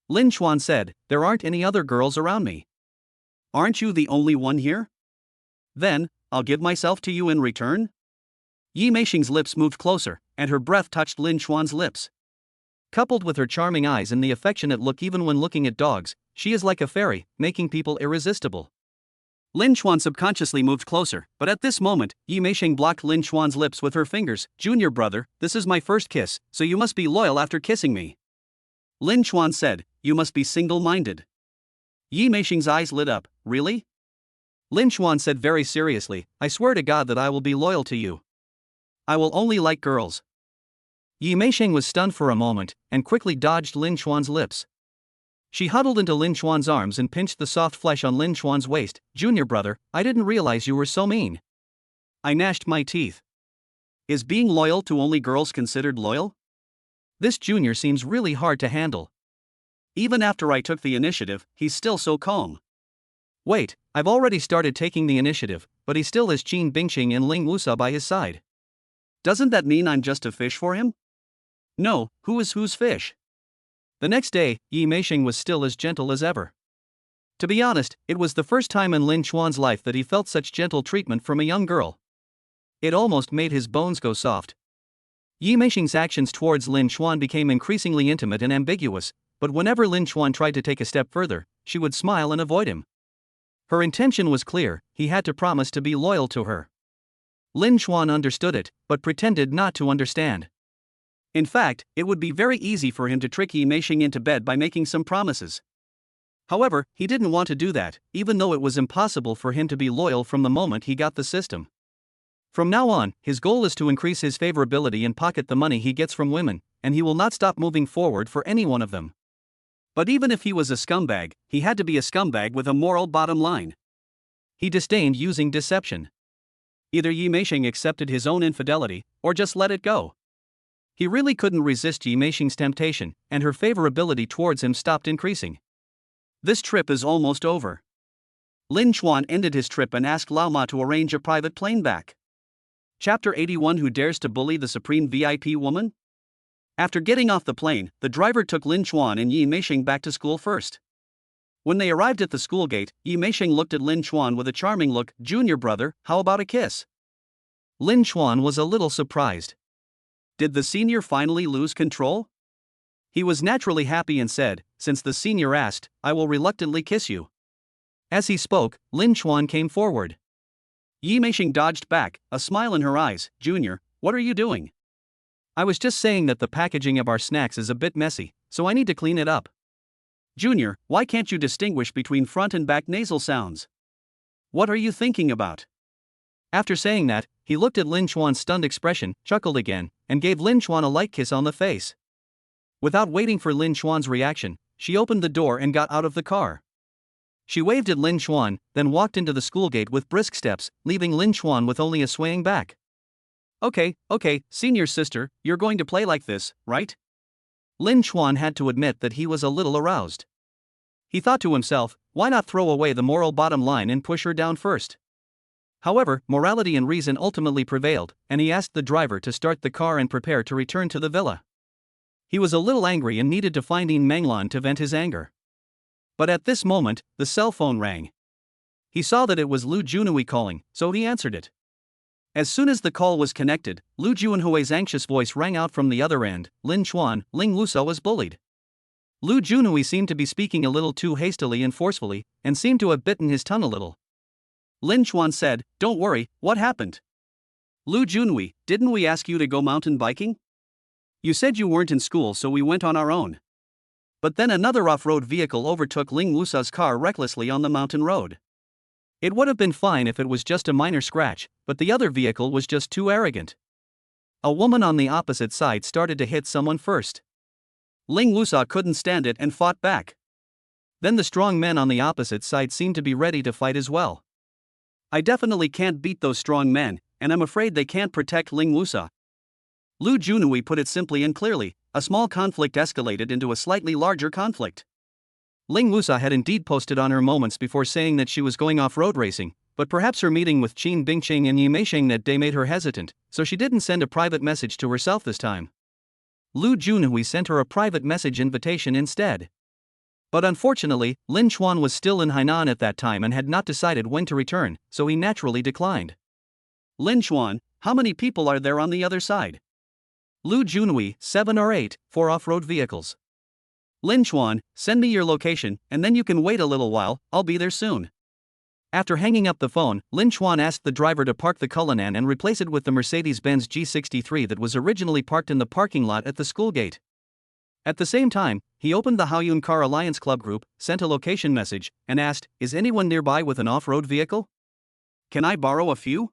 Lin Chuan said, "There aren't any other girls around me." "Aren't you the only one here? Then, I'll give myself to you in return?" Yi Meixing's lips moved closer, and her breath touched Lin Chuan's lips. Coupled with her charming eyes and the affectionate look even when looking at dogs, she is like a fairy, making people irresistible. Lin Chuan subconsciously moved closer, but at this moment, Yi Meixing blocked Lin Chuan's lips with her fingers. "Junior brother, this is my first kiss, so you must be loyal after kissing me." Lin Chuan said, "You must be single-minded." Yi Meixing's eyes lit up. "Really?" Lin Chuan said very seriously, "I swear to God that I will be loyal to you. I will only like girls." Yi Meixing was stunned for a moment, and quickly dodged Lin Chuan's lips. She huddled into Lin Chuan's arms and pinched the soft flesh on Lin Chuan's waist. "Junior brother, I didn't realize you were so mean." I gnashed my teeth. Is being loyal to only girls considered loyal? This junior seems really hard to handle. Even after I took the initiative, he's still so calm. Wait, I've already started taking the initiative, but he still has Qin Bingqing and Ling Wusa by his side. Doesn't that mean I'm just a fish for him? No, who is whose fish? The next day, Yi Meixing was still as gentle as ever. To be honest, it was the first time in Lin Chuan's life that he felt such gentle treatment from a young girl. It almost made his bones go soft. Yi Meixing's actions towards Lin Chuan became increasingly intimate and ambiguous, but whenever Lin Chuan tried to take a step further, she would smile and avoid him. Her intention was clear, he had to promise to be loyal to her. Lin Chuan understood it, but pretended not to understand. In fact, it would be very easy for him to trick Yi Meixing into bed by making some promises. However, he didn't want to do that, even though it was impossible for him to be loyal from the moment he got the system. From now on, his goal is to increase his favorability and pocket the money he gets from women, and he will not stop moving forward for any one of them. But even if he was a scumbag, he had to be a scumbag with a moral bottom line. He disdained using deception. Either Yi Meixing accepted his own infidelity, or just let it go. He really couldn't resist Yi Meixing's temptation, and her favorability towards him stopped increasing. This trip is almost over. Lin Chuan ended his trip and asked Lao Ma to arrange a private plane back. Chapter 81: Who Dares to Bully the Supreme VIP Woman? After getting off the plane, the driver took Lin Chuan and Yi Meixing back to school first. When they arrived at the school gate, Yi Meisheng looked at Lin Chuan with a charming look. "Junior brother, how about a kiss?" Lin Chuan was a little surprised. Did the senior finally lose control? He was naturally happy and said, "Since the senior asked, I will reluctantly kiss you." As he spoke, Lin Chuan came forward. Yi Meisheng dodged back, a smile in her eyes. "Junior, what are you doing?" "I was just saying that the packaging of our snacks is a bit messy, so I need to clean it up." "Junior, why can't you distinguish between front and back nasal sounds? What are you thinking about?" After saying that, he looked at Lin Chuan's stunned expression, chuckled again, and gave Lin Chuan a light kiss on the face. Without waiting for Lin Chuan's reaction, she opened the door and got out of the car. She waved at Lin Chuan, then walked into the school gate with brisk steps, leaving Lin Chuan with only a swaying back. Okay, senior sister, you're going to play like this, right? Lin Chuan had to admit that he was a little aroused. He thought to himself, why not throw away the moral bottom line and push her down first? However, morality and reason ultimately prevailed, and he asked the driver to start the car and prepare to return to the villa. He was a little angry and needed to find Yin Menglan to vent his anger. But at this moment, the cell phone rang. He saw that it was Lu Junhui calling, so he answered it. As soon as the call was connected, Lu Junhui's anxious voice rang out from the other end. "Lin Chuan, Ling Lusa was bullied." Lu Junhui seemed to be speaking a little too hastily and forcefully, and seemed to have bitten his tongue a little. Lin Chuan said, "Don't worry, what happened?" "Lu Junhui, didn't we ask you to go mountain biking? You said you weren't in school, so we went on our own. But then another off-road vehicle overtook Ling Lusa's car recklessly on the mountain road. It would have been fine if it was just a minor scratch, but the other vehicle was just too arrogant. A woman on the opposite side started to hit someone first. Ling Lusa couldn't stand it and fought back. Then the strong men on the opposite side seemed to be ready to fight as well. I definitely can't beat those strong men, and I'm afraid they can't protect Ling Lusa." Lu Junhui put it simply and clearly. A small conflict escalated into a slightly larger conflict. Ling Lusa had indeed posted on her moments before saying that she was going off-road racing, but perhaps her meeting with Qin Bingqing and Yi Meisheng that day made her hesitant, so she didn't send a private message to herself this time. Lu Junhui sent her a private message invitation instead. But unfortunately, Lin Chuan was still in Hainan at that time and had not decided when to return, so he naturally declined. "Lin Chuan, how many people are there on the other side?" Lu Junhui, 7 or 8, 4 off-road vehicles. "Lin Chuan, send me your location, and then you can wait a little while, I'll be there soon." After hanging up the phone, Lin Chuan asked the driver to park the Cullinan and replace it with the Mercedes-Benz G63 that was originally parked in the parking lot at the school gate. At the same time, he opened the Haoyun Car Alliance Club group, sent a location message, and asked, "Is anyone nearby with an off-road vehicle? Can I borrow a few?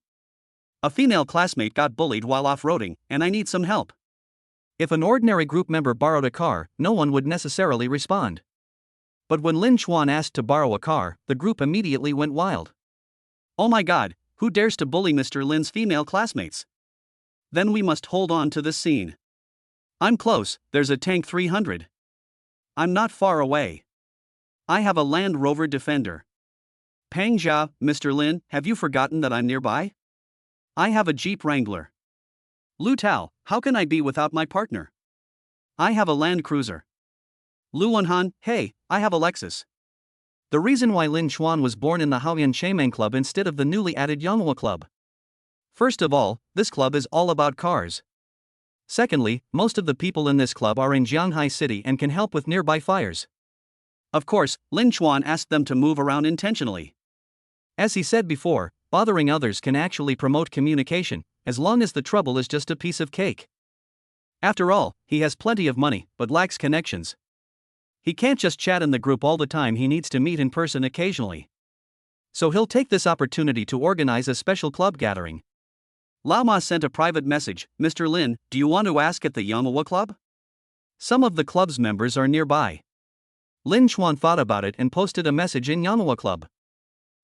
A female classmate got bullied while off-roading, and I need some help." If an ordinary group member borrowed a car, no one would necessarily respond. But when Lin Chuan asked to borrow a car, the group immediately went wild. "Oh my god, who dares to bully Mr. Lin's female classmates? Then we must hold on to this scene. I'm close, there's a tank 300. I'm not far away. I have a Land Rover Defender. Pang Jia, Mr. Lin, have you forgotten that I'm nearby? I have a Jeep Wrangler. Lu Tao, how can I be without my partner? I have a Land Cruiser. Lu Wenhan, hey, I have a Lexus." The reason why Lin Chuan was born in the Haoyun Chaimeng Club instead of the newly added Yanghua Club. First of all, this club is all about cars. Secondly, most of the people in this club are in Jianghai City and can help with nearby fires. Of course, Lin Chuan asked them to move around intentionally. As he said before, bothering others can actually promote communication, as long as the trouble is just a piece of cake. After all, he has plenty of money, but lacks connections. He can't just chat in the group all the time, he needs to meet in person occasionally. So he'll take this opportunity to organize a special club gathering. Lao Ma sent a private message, "Mr. Lin, do you want to ask at the Yanghua Club? Some of the club's members are nearby." Lin Chuan thought about it and posted a message in Yanghua Club.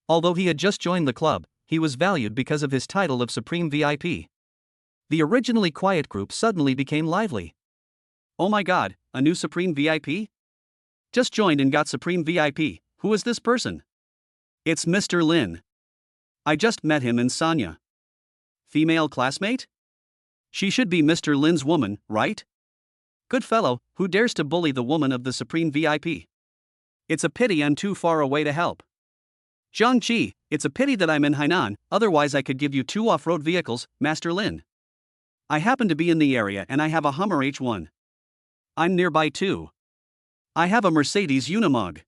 Although he had just joined the club, he was valued because of his title of Supreme VIP. The originally quiet group suddenly became lively. "Oh my god, a new Supreme VIP? Just joined and got Supreme VIP, who is this person?" "It's Mr. Lin. I just met him in Sanya." "Female classmate? She should be Mr. Lin's woman, right? Good fellow, who dares to bully the woman of the Supreme VIP?" It's a pity I'm too far away to help. Zhangqi, it's a pity that I'm in Hainan, otherwise I could give you 2 off-road vehicles, Master Lin. I happen to be in the area and I have a Hummer H1. I'm nearby too. I have a Mercedes Unimog.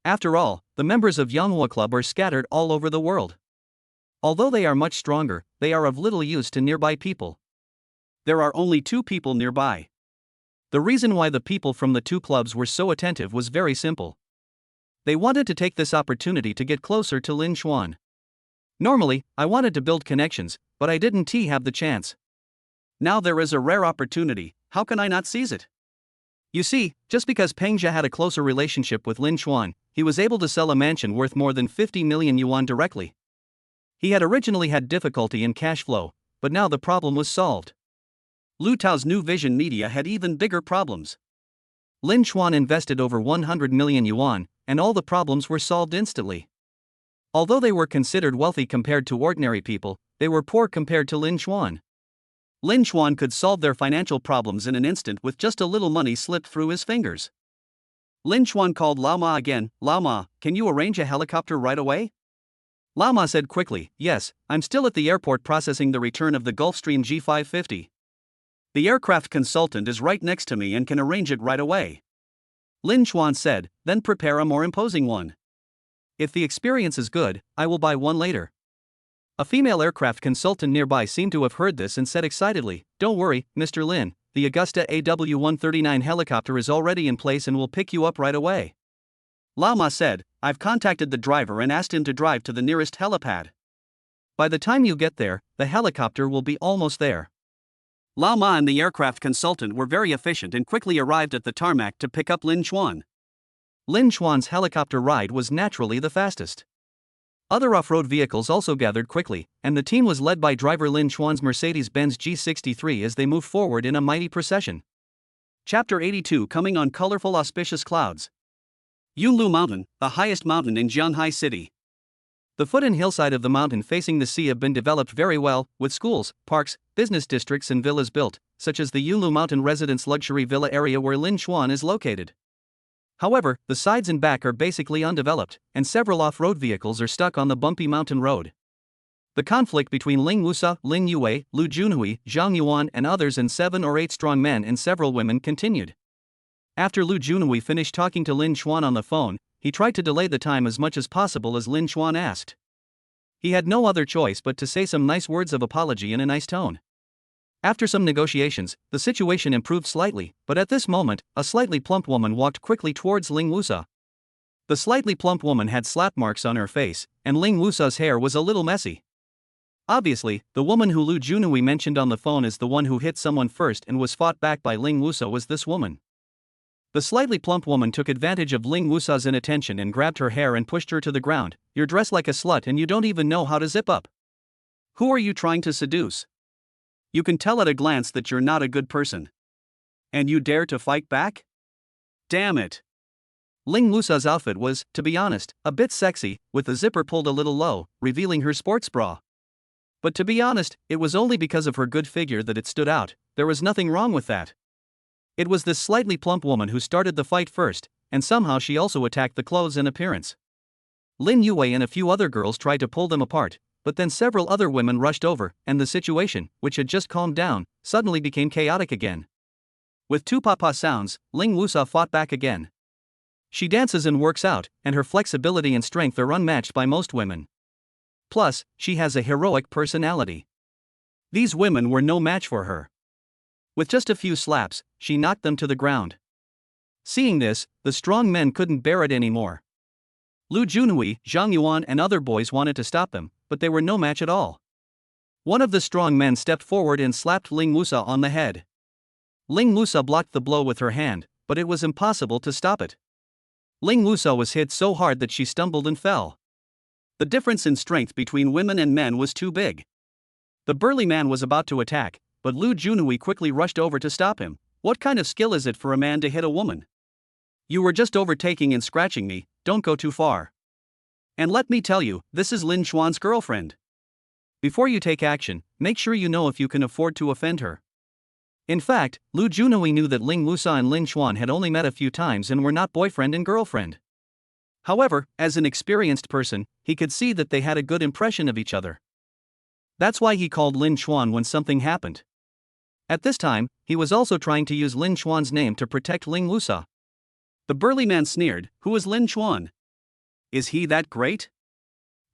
After all, the members of Yanghua Club are scattered all over the world. Although they are much stronger, they are of little use to nearby people. There are only 2 people nearby. The reason why the people from the 2 clubs were so attentive was very simple. They wanted to take this opportunity to get closer to Lin Xuan. Normally, I wanted to build connections, but I didn't have the chance. Now there is a rare opportunity, how can I not seize it? You see, just because Peng Jia had a closer relationship with Lin Xuan, he was able to sell a mansion worth more than 50 million yuan directly. He had originally had difficulty in cash flow, but now the problem was solved. Lu Tao's New Vision Media had even bigger problems. Lin Xuan invested over 100 million yuan, and all the problems were solved instantly. Although they were considered wealthy compared to ordinary people, they were poor compared to Lin Xuan. Lin Xuan could solve their financial problems in an instant with just a little money slipped through his fingers. Lin Xuan called Lao Ma again. Lao Ma, can you arrange a helicopter right away? Lao Ma said quickly, yes, I'm still at the airport processing the return of the Gulfstream G550. The aircraft consultant is right next to me and can arrange it right away. Lin Xuan said, then prepare a more imposing one. If the experience is good, I will buy one later. A female aircraft consultant nearby seemed to have heard this and said excitedly, don't worry, Mr. Lin, the Augusta AW139 helicopter is already in place and will pick you up right away. Lao Ma said, I've contacted the driver and asked him to drive to the nearest helipad. By the time you get there, the helicopter will be almost there. Lao Ma and the aircraft consultant were very efficient and quickly arrived at the tarmac to pick up Lin Xuan. Lin Xuan's helicopter ride was naturally the fastest. Other off-road vehicles also gathered quickly, and the team was led by driver Lin Xuan's Mercedes-Benz G63 as they moved forward in a mighty procession. Chapter 82 Coming on Colorful Auspicious Clouds. Yunlu Mountain, the highest mountain in Jianhai City. The foot and hillside of the mountain facing the sea have been developed very well, with schools, parks, business districts and villas built, such as the Yunlu Mountain Residence Luxury Villa area where Lin Xuan is located. However, the sides and back are basically undeveloped, and several off-road vehicles are stuck on the bumpy mountain road. The conflict between Ling Wusa, Lin Yue, Lu Junhui, Zhang Yuan and others and 7 or 8 strong men and several women continued. After Lu Junhui finished talking to Lin Xuan on the phone, he tried to delay the time as much as possible as Lin Xuan asked. He had no other choice but to say some nice words of apology in a nice tone. After some negotiations, the situation improved slightly, but at this moment, a slightly plump woman walked quickly towards Ling Wusa. The slightly plump woman had slap marks on her face, and Ling Wusa's hair was a little messy. Obviously, the woman who Lu Junhui mentioned on the phone as the one who hit someone first and was fought back by Ling Wusa was this woman. The slightly plump woman took advantage of Ling Wusa's inattention and grabbed her hair and pushed her to the ground. You're dressed like a slut and you don't even know how to zip up. Who are you trying to seduce? You can tell at a glance that you're not a good person. And you dare to fight back? Damn it. Ling Wusa's outfit was, to be honest, a bit sexy, with the zipper pulled a little low, revealing her sports bra. But to be honest, it was only because of her good figure that it stood out. There was nothing wrong with that. It was this slightly plump woman who started the fight first, and somehow she also attacked the clothes and appearance. Lin Yue and a few other girls tried to pull them apart, but then several other women rushed over, and the situation, which had just calmed down, suddenly became chaotic again. With 2 papa sounds, Ling Wusa fought back again. She dances and works out, and her flexibility and strength are unmatched by most women. Plus, she has a heroic personality. These women were no match for her. With just a few slaps, she knocked them to the ground. Seeing this, the strong men couldn't bear it anymore. Lu Junhui, Zhang Yuan and other boys wanted to stop them, but they were no match at all. One of the strong men stepped forward and slapped Ling Wusa on the head. Ling Wusa blocked the blow with her hand, but it was impossible to stop it. Ling Wusa was hit so hard that she stumbled and fell. The difference in strength between women and men was too big. The burly man was about to attack, but Lu Junhui quickly rushed over to stop him. What kind of skill is it for a man to hit a woman? You were just overtaking and scratching me, don't go too far. And let me tell you, this is Lin Xuan's girlfriend. Before you take action, make sure you know if you can afford to offend her. In fact, Lu Junhui knew that Ling Wusa and Lin Xuan had only met a few times and were not boyfriend and girlfriend. However, as an experienced person, he could see that they had a good impression of each other. That's why he called Lin Chuan when something happened. At this time, he was also trying to use Lin Chuan's name to protect Ling Lusa. The burly man sneered, "Who is Lin Chuan? Is he that great?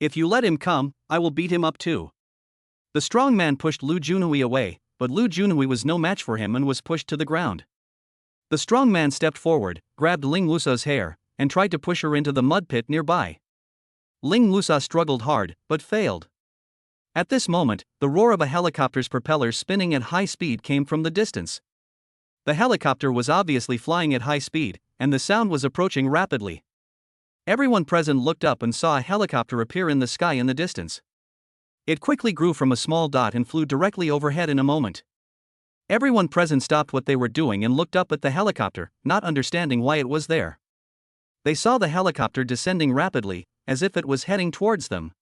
If you let him come, I will beat him up too." The strong man pushed Lu Junhui away, but Lu Junhui was no match for him and was pushed to the ground. The strong man stepped forward, grabbed Ling Lusa's hair, and tried to push her into the mud pit nearby. Ling Lusa struggled hard, but failed. At this moment, the roar of a helicopter's propellers spinning at high speed came from the distance. The helicopter was obviously flying at high speed, and the sound was approaching rapidly. Everyone present looked up and saw a helicopter appear in the sky in the distance. It quickly grew from a small dot and flew directly overhead in a moment. Everyone present stopped what they were doing and looked up at the helicopter, not understanding why it was there. They saw the helicopter descending rapidly, as if it was heading towards them.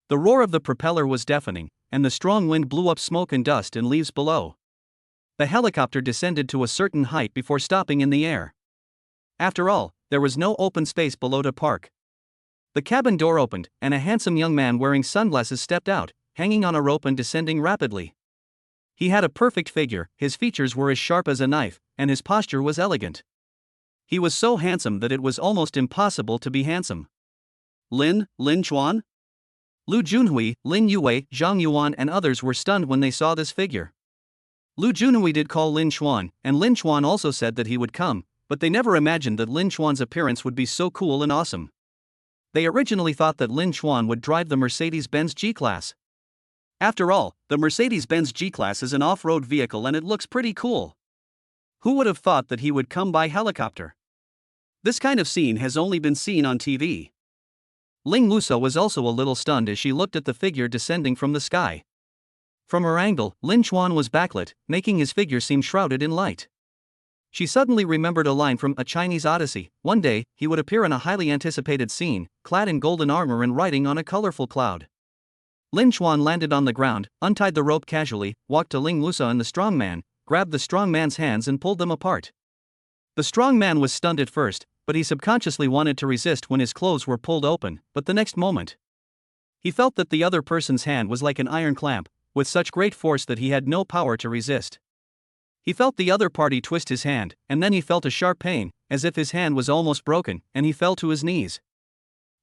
The roar of the propeller was deafening, and the strong wind blew up smoke and dust and leaves below. The helicopter descended to a certain height before stopping in the air. After all, there was no open space below to park. The cabin door opened, and a handsome young man wearing sunglasses stepped out, hanging on a rope and descending rapidly. He had a perfect figure, his features were as sharp as a knife, and his posture was elegant. He was so handsome that it was almost impossible to be handsome. Lin Chuan? Lu Junhui, Lin Yue, Zhang Yuan and others were stunned when they saw this figure. Lu Junhui did call Lin Chuan, and Lin Chuan also said that he would come, but they never imagined that Lin Chuan's appearance would be so cool and awesome. They originally thought that Lin Chuan would drive the Mercedes-Benz G-Class. After all, the Mercedes-Benz G-Class is an off-road vehicle and it looks pretty cool. Who would have thought that he would come by helicopter? This kind of scene has only been seen on TV. Ling Lusa was also a little stunned as she looked at the figure descending from the sky. From her angle, Lin Chuan was backlit, making his figure seem shrouded in light. She suddenly remembered a line from A Chinese Odyssey. One day, he would appear in a highly anticipated scene, clad in golden armor and riding on a colorful cloud. Lin Chuan landed on the ground, untied the rope casually, walked to Ling Lusa and the strong man, grabbed the strong man's hands and pulled them apart. The strong man was stunned at first, but he subconsciously wanted to resist when his clothes were pulled open, but the next moment, he felt that the other person's hand was like an iron clamp, with such great force that he had no power to resist. He felt the other party twist his hand, and then he felt a sharp pain, as if his hand was almost broken, and he fell to his knees.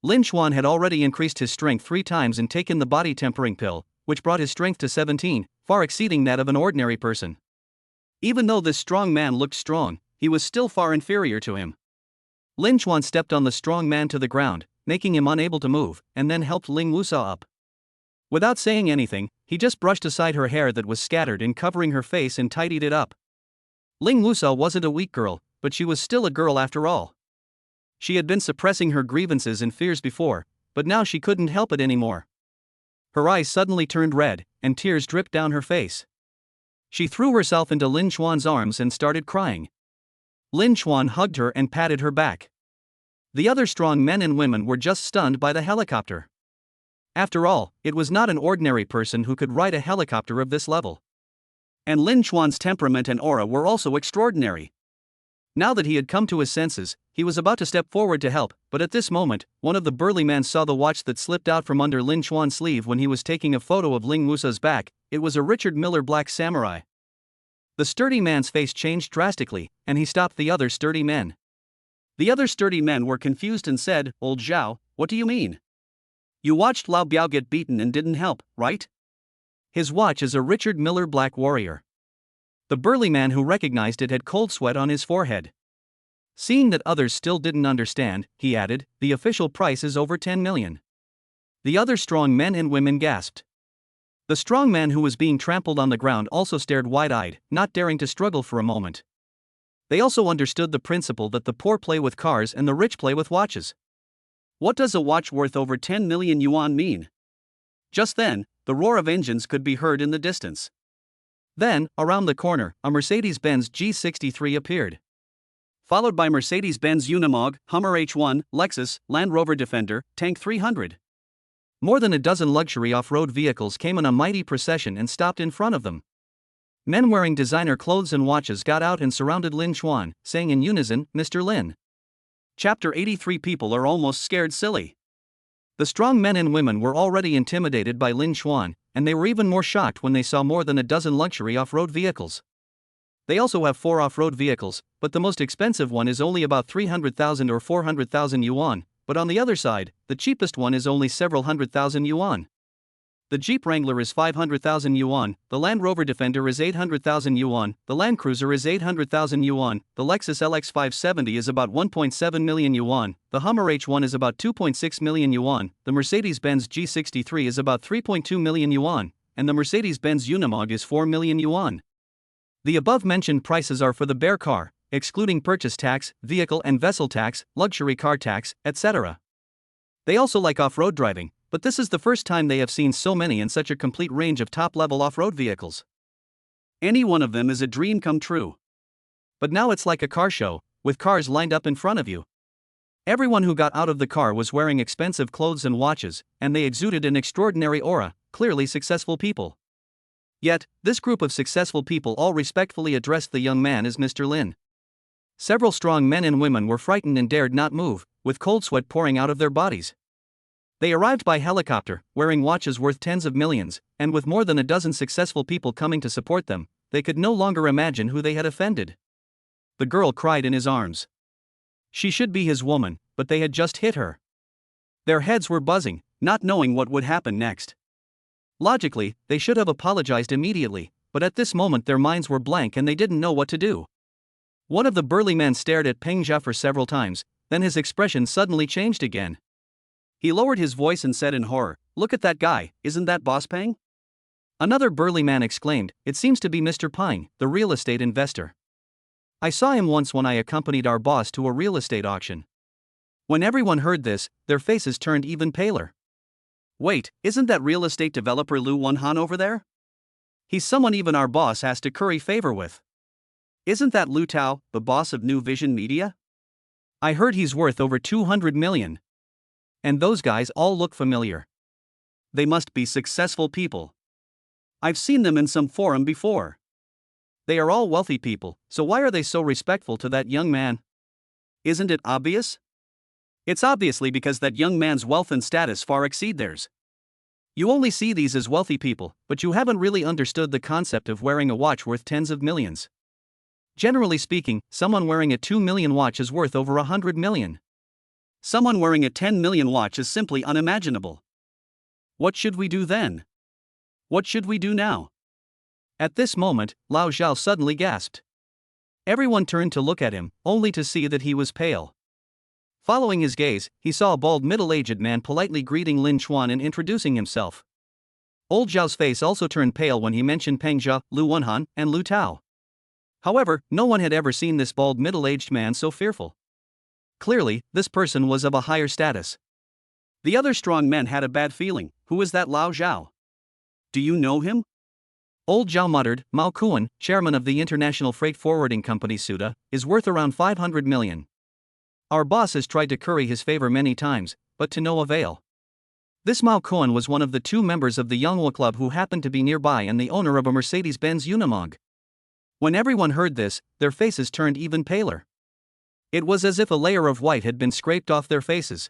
Lin Chuan had already increased his strength 3 times and taken the body tempering pill, which brought his strength to 17, far exceeding that of an ordinary person. Even though this strong man looked strong, he was still far inferior to him. Lin Chuan stepped on the strong man to the ground, making him unable to move, and then helped Ling Lusa up. Without saying anything, he just brushed aside her hair that was scattered and covering her face and tidied it up. Ling Lusa wasn't a weak girl, but she was still a girl after all. She had been suppressing her grievances and fears before, but now she couldn't help it anymore. Her eyes suddenly turned red, and tears dripped down her face. She threw herself into Lin Chuan's arms and started crying. Lin Chuan hugged her and patted her back. The other strong men and women were just stunned by the helicopter. After all, it was not an ordinary person who could ride a helicopter of this level. And Lin Chuan's temperament and aura were also extraordinary. Now that he had come to his senses, he was about to step forward to help, but at this moment, one of the burly men saw the watch that slipped out from under Lin Chuan's sleeve when he was taking a photo of Ling Lusa's back. It was a Richard Miller black samurai. The sturdy man's face changed drastically, and he stopped the other sturdy men. The other sturdy men were confused and said, "Old Zhao, what do you mean? You watched Lao Biao get beaten and didn't help, right?" His watch is a Richard Miller black warrior. The burly man who recognized it had cold sweat on his forehead. Seeing that others still didn't understand, he added, "The official price is over 10 million. The other strong men and women gasped. The strong man who was being trampled on the ground also stared wide-eyed, not daring to struggle for a moment. They also understood the principle that the poor play with cars and the rich play with watches. What does a watch worth over 10 million yuan mean? Just then, the roar of engines could be heard in the distance. Then, around the corner, a Mercedes-Benz G63 appeared. Followed by Mercedes-Benz Unimog, Hummer H1, Lexus, Land Rover Defender, Tank 300. More than a dozen luxury off-road vehicles came in a mighty procession and stopped in front of them. Men wearing designer clothes and watches got out and surrounded Lin Chuan, saying in unison, "Mr. Lin, Chapter 83. People are almost scared silly. The strong men and women were already intimidated by Lin Chuan, and they were even more shocked when they saw more than a dozen luxury off-road vehicles. They also have 4 off-road vehicles, but the most expensive one is only about 300,000 or 400,000 yuan, but on the other side, the cheapest one is only several hundred thousand yuan. The Jeep Wrangler is 500,000 yuan, the Land Rover Defender is 800,000 yuan, the Land Cruiser is 800,000 yuan, the Lexus LX 570 is about 1.7 million yuan, the Hummer H1 is about 2.6 million yuan, the Mercedes-Benz G63 is about 3.2 million yuan, and the Mercedes-Benz Unimog is 4 million yuan. The above-mentioned prices are for the bare car, excluding purchase tax, vehicle and vessel tax, luxury car tax, etc. They also like off-road driving, but this is the first time they have seen so many in such a complete range of top-level off-road vehicles. Any one of them is a dream come true. But now it's like a car show, with cars lined up in front of you. Everyone who got out of the car was wearing expensive clothes and watches, and they exuded an extraordinary aura, clearly successful people. Yet, this group of successful people all respectfully addressed the young man as Mr. Lin. Several strong men and women were frightened and dared not move, with cold sweat pouring out of their bodies. They arrived by helicopter, wearing watches worth tens of millions, and with more than a dozen successful people coming to support them, they could no longer imagine who they had offended. The girl cried in his arms. She should be his woman, but they had just hit her. Their heads were buzzing, not knowing what would happen next. Logically, they should have apologized immediately, but at this moment their minds were blank and they didn't know what to do. One of the burly men stared at Peng Zha for several times, then his expression suddenly changed again. He lowered his voice and said in horror, "Look at that guy, isn't that Boss Peng?" Another burly man exclaimed, "It seems to be Mr. Peng, the real estate investor. I saw him once when I accompanied our boss to a real estate auction." When everyone heard this, their faces turned even paler. "Wait, isn't that real estate developer Lu Wenhan over there? He's someone even our boss has to curry favor with. Isn't that Lu Tao, the boss of New Vision Media? I heard he's worth over 200 million. And those guys all look familiar. They must be successful people. I've seen them in some forum before. They are all wealthy people, so why are they so respectful to that young man? Isn't it obvious? It's obviously because that young man's wealth and status far exceed theirs. You only see these as wealthy people, but you haven't really understood the concept of wearing a watch worth tens of millions. Generally speaking, someone wearing a 2 million watch is worth over 100 million. Someone wearing a 10 million watch is simply unimaginable. What should we do then? What should we do now?" At this moment, Lao Zhao suddenly gasped. Everyone turned to look at him, only to see that he was pale. Following his gaze, he saw a bald middle-aged man politely greeting Lin Chuan and introducing himself. Old Zhao's face also turned pale when he mentioned Peng Zha, Lu Wenhan, and Lu Tao. However, no one had ever seen this bald middle-aged man so fearful. Clearly, this person was of a higher status. The other strong men had a bad feeling. Who is that Lao Zhao? Do you know him? Old Zhao muttered, Mao Kuan, chairman of the International Freight Forwarding Company Suda, is worth around 500 million. Our boss has tried to curry his favor many times, but to no avail. This Mao Kuan was one of the 2 members of the Yonghua Club who happened to be nearby and the owner of a Mercedes-Benz Unimog. When everyone heard this, their faces turned even paler. It was as if a layer of white had been scraped off their faces.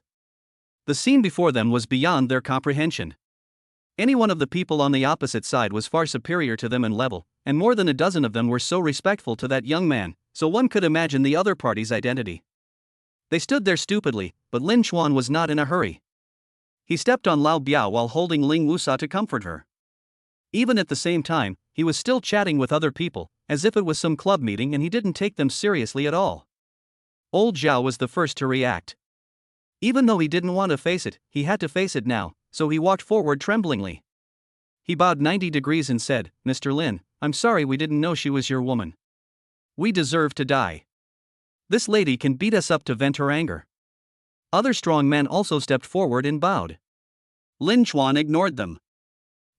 The scene before them was beyond their comprehension. Any one of the people on the opposite side was far superior to them in level, and more than a dozen of them were so respectful to that young man, so one could imagine the other party's identity. They stood there stupidly, but Lin Chuan was not in a hurry. He stepped on Lao Biao while holding Ling Wusa to comfort her. Even at the same time, he was still chatting with other people, as if it was some club meeting and he didn't take them seriously at all. Old Zhao was the first to react. Even though he didn't want to face it, he had to face it now, so he walked forward tremblingly. He bowed 90 degrees and said, "Mr. Lin, I'm sorry we didn't know she was your woman. We deserve to die. This lady can beat us up to vent her anger." Other strong men also stepped forward and bowed. Lin Chuan ignored them.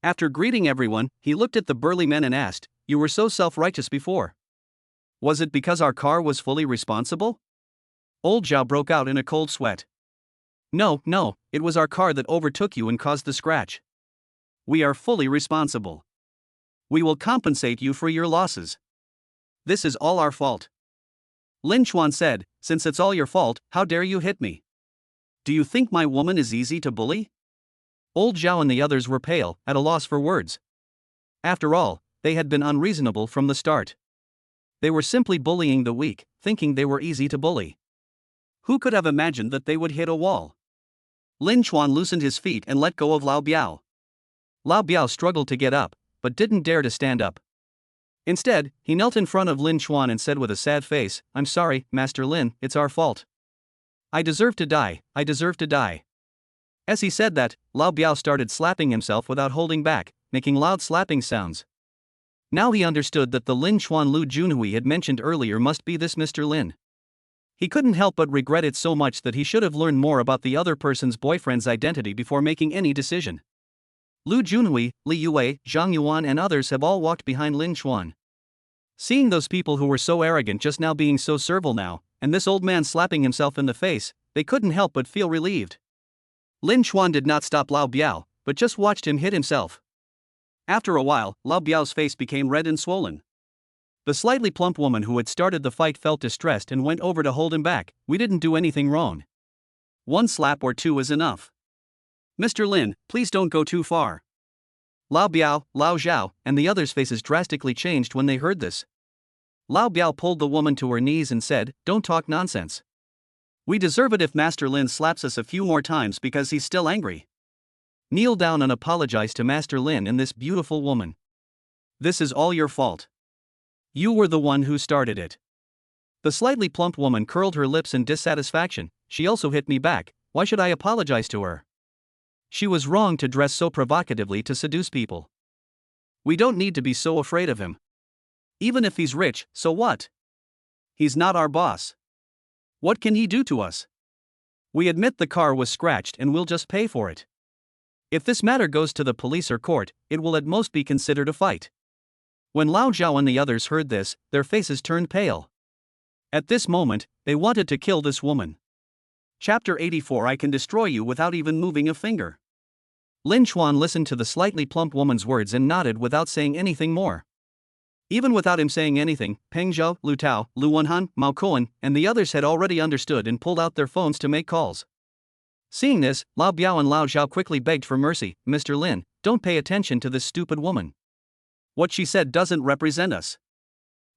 After greeting everyone, he looked at the burly men and asked, "You were so self-righteous before. Was it because our car was fully responsible?" Old Zhao broke out in a cold sweat. No, it was our car that overtook you and caused the scratch. We are fully responsible. We will compensate you for your losses. This is all our fault." Lin Chuan said, Since it's all your fault, how dare you hit me? Do you think my woman is easy to bully? Old Zhao and the others were pale, at a loss for words. After all, they had been unreasonable from the start. They were simply bullying the weak, thinking they were easy to bully. Who could have imagined that they would hit a wall? Lin Chuan loosened his feet and let go of Lao Biao. Lao Biao struggled to get up, but didn't dare to stand up. Instead, he knelt in front of Lin Chuan and said with a sad face, "I'm sorry, Master Lin, it's our fault. I deserve to die, I deserve to die." As he said that, Lao Biao started slapping himself without holding back, making loud slapping sounds. Now he understood that the Lin Chuan Lu Junhui had mentioned earlier must be this Mr. Lin. He couldn't help but regret it so much that he should have learned more about the other person's boyfriend's identity before making any decision. Lu Junhui, Li Yue, Zhang Yuan and others have all walked behind Lin Chuan. Seeing those people who were so arrogant just now being so servile now, and this old man slapping himself in the face, they couldn't help but feel relieved. Lin Chuan did not stop Lao Biao, but just watched him hit himself. After a while, Lao Biao's face became red and swollen. The slightly plump woman who had started the fight felt distressed and went over to hold him back. "We didn't do anything wrong. One slap or two is enough. Mr. Lin, please don't go too far." Lao Biao, Lao Zhao, and the others' faces drastically changed when they heard this. Lao Biao pulled the woman to her knees and said, "Don't talk nonsense. We deserve it if Master Lin slaps us a few more times because he's still angry. Kneel down and apologize to Master Lin and this beautiful woman. This is all your fault. You were the one who started it." The slightly plump woman curled her lips in dissatisfaction. "She also hit me back, why should I apologize to her? She was wrong to dress so provocatively to seduce people. We don't need to be so afraid of him. Even if he's rich, so what? He's not our boss. What can he do to us? We admit the car was scratched and we'll just pay for it. If this matter goes to the police or court, it will at most be considered a fight." When Lao Zhao and the others heard this, their faces turned pale. At this moment, they wanted to kill this woman. Chapter 84. I can destroy you without even moving a finger. Lin Chuan listened to the slightly plump woman's words and nodded without saying anything more. Even without him saying anything, Peng Zhou, Lu Tao, Lu Wenhan, Mao Koan, and the others had already understood and pulled out their phones to make calls. Seeing this, Lao Biao and Lao Zhao quickly begged for mercy. "Mr. Lin, don't pay attention to this stupid woman. What she said doesn't represent us.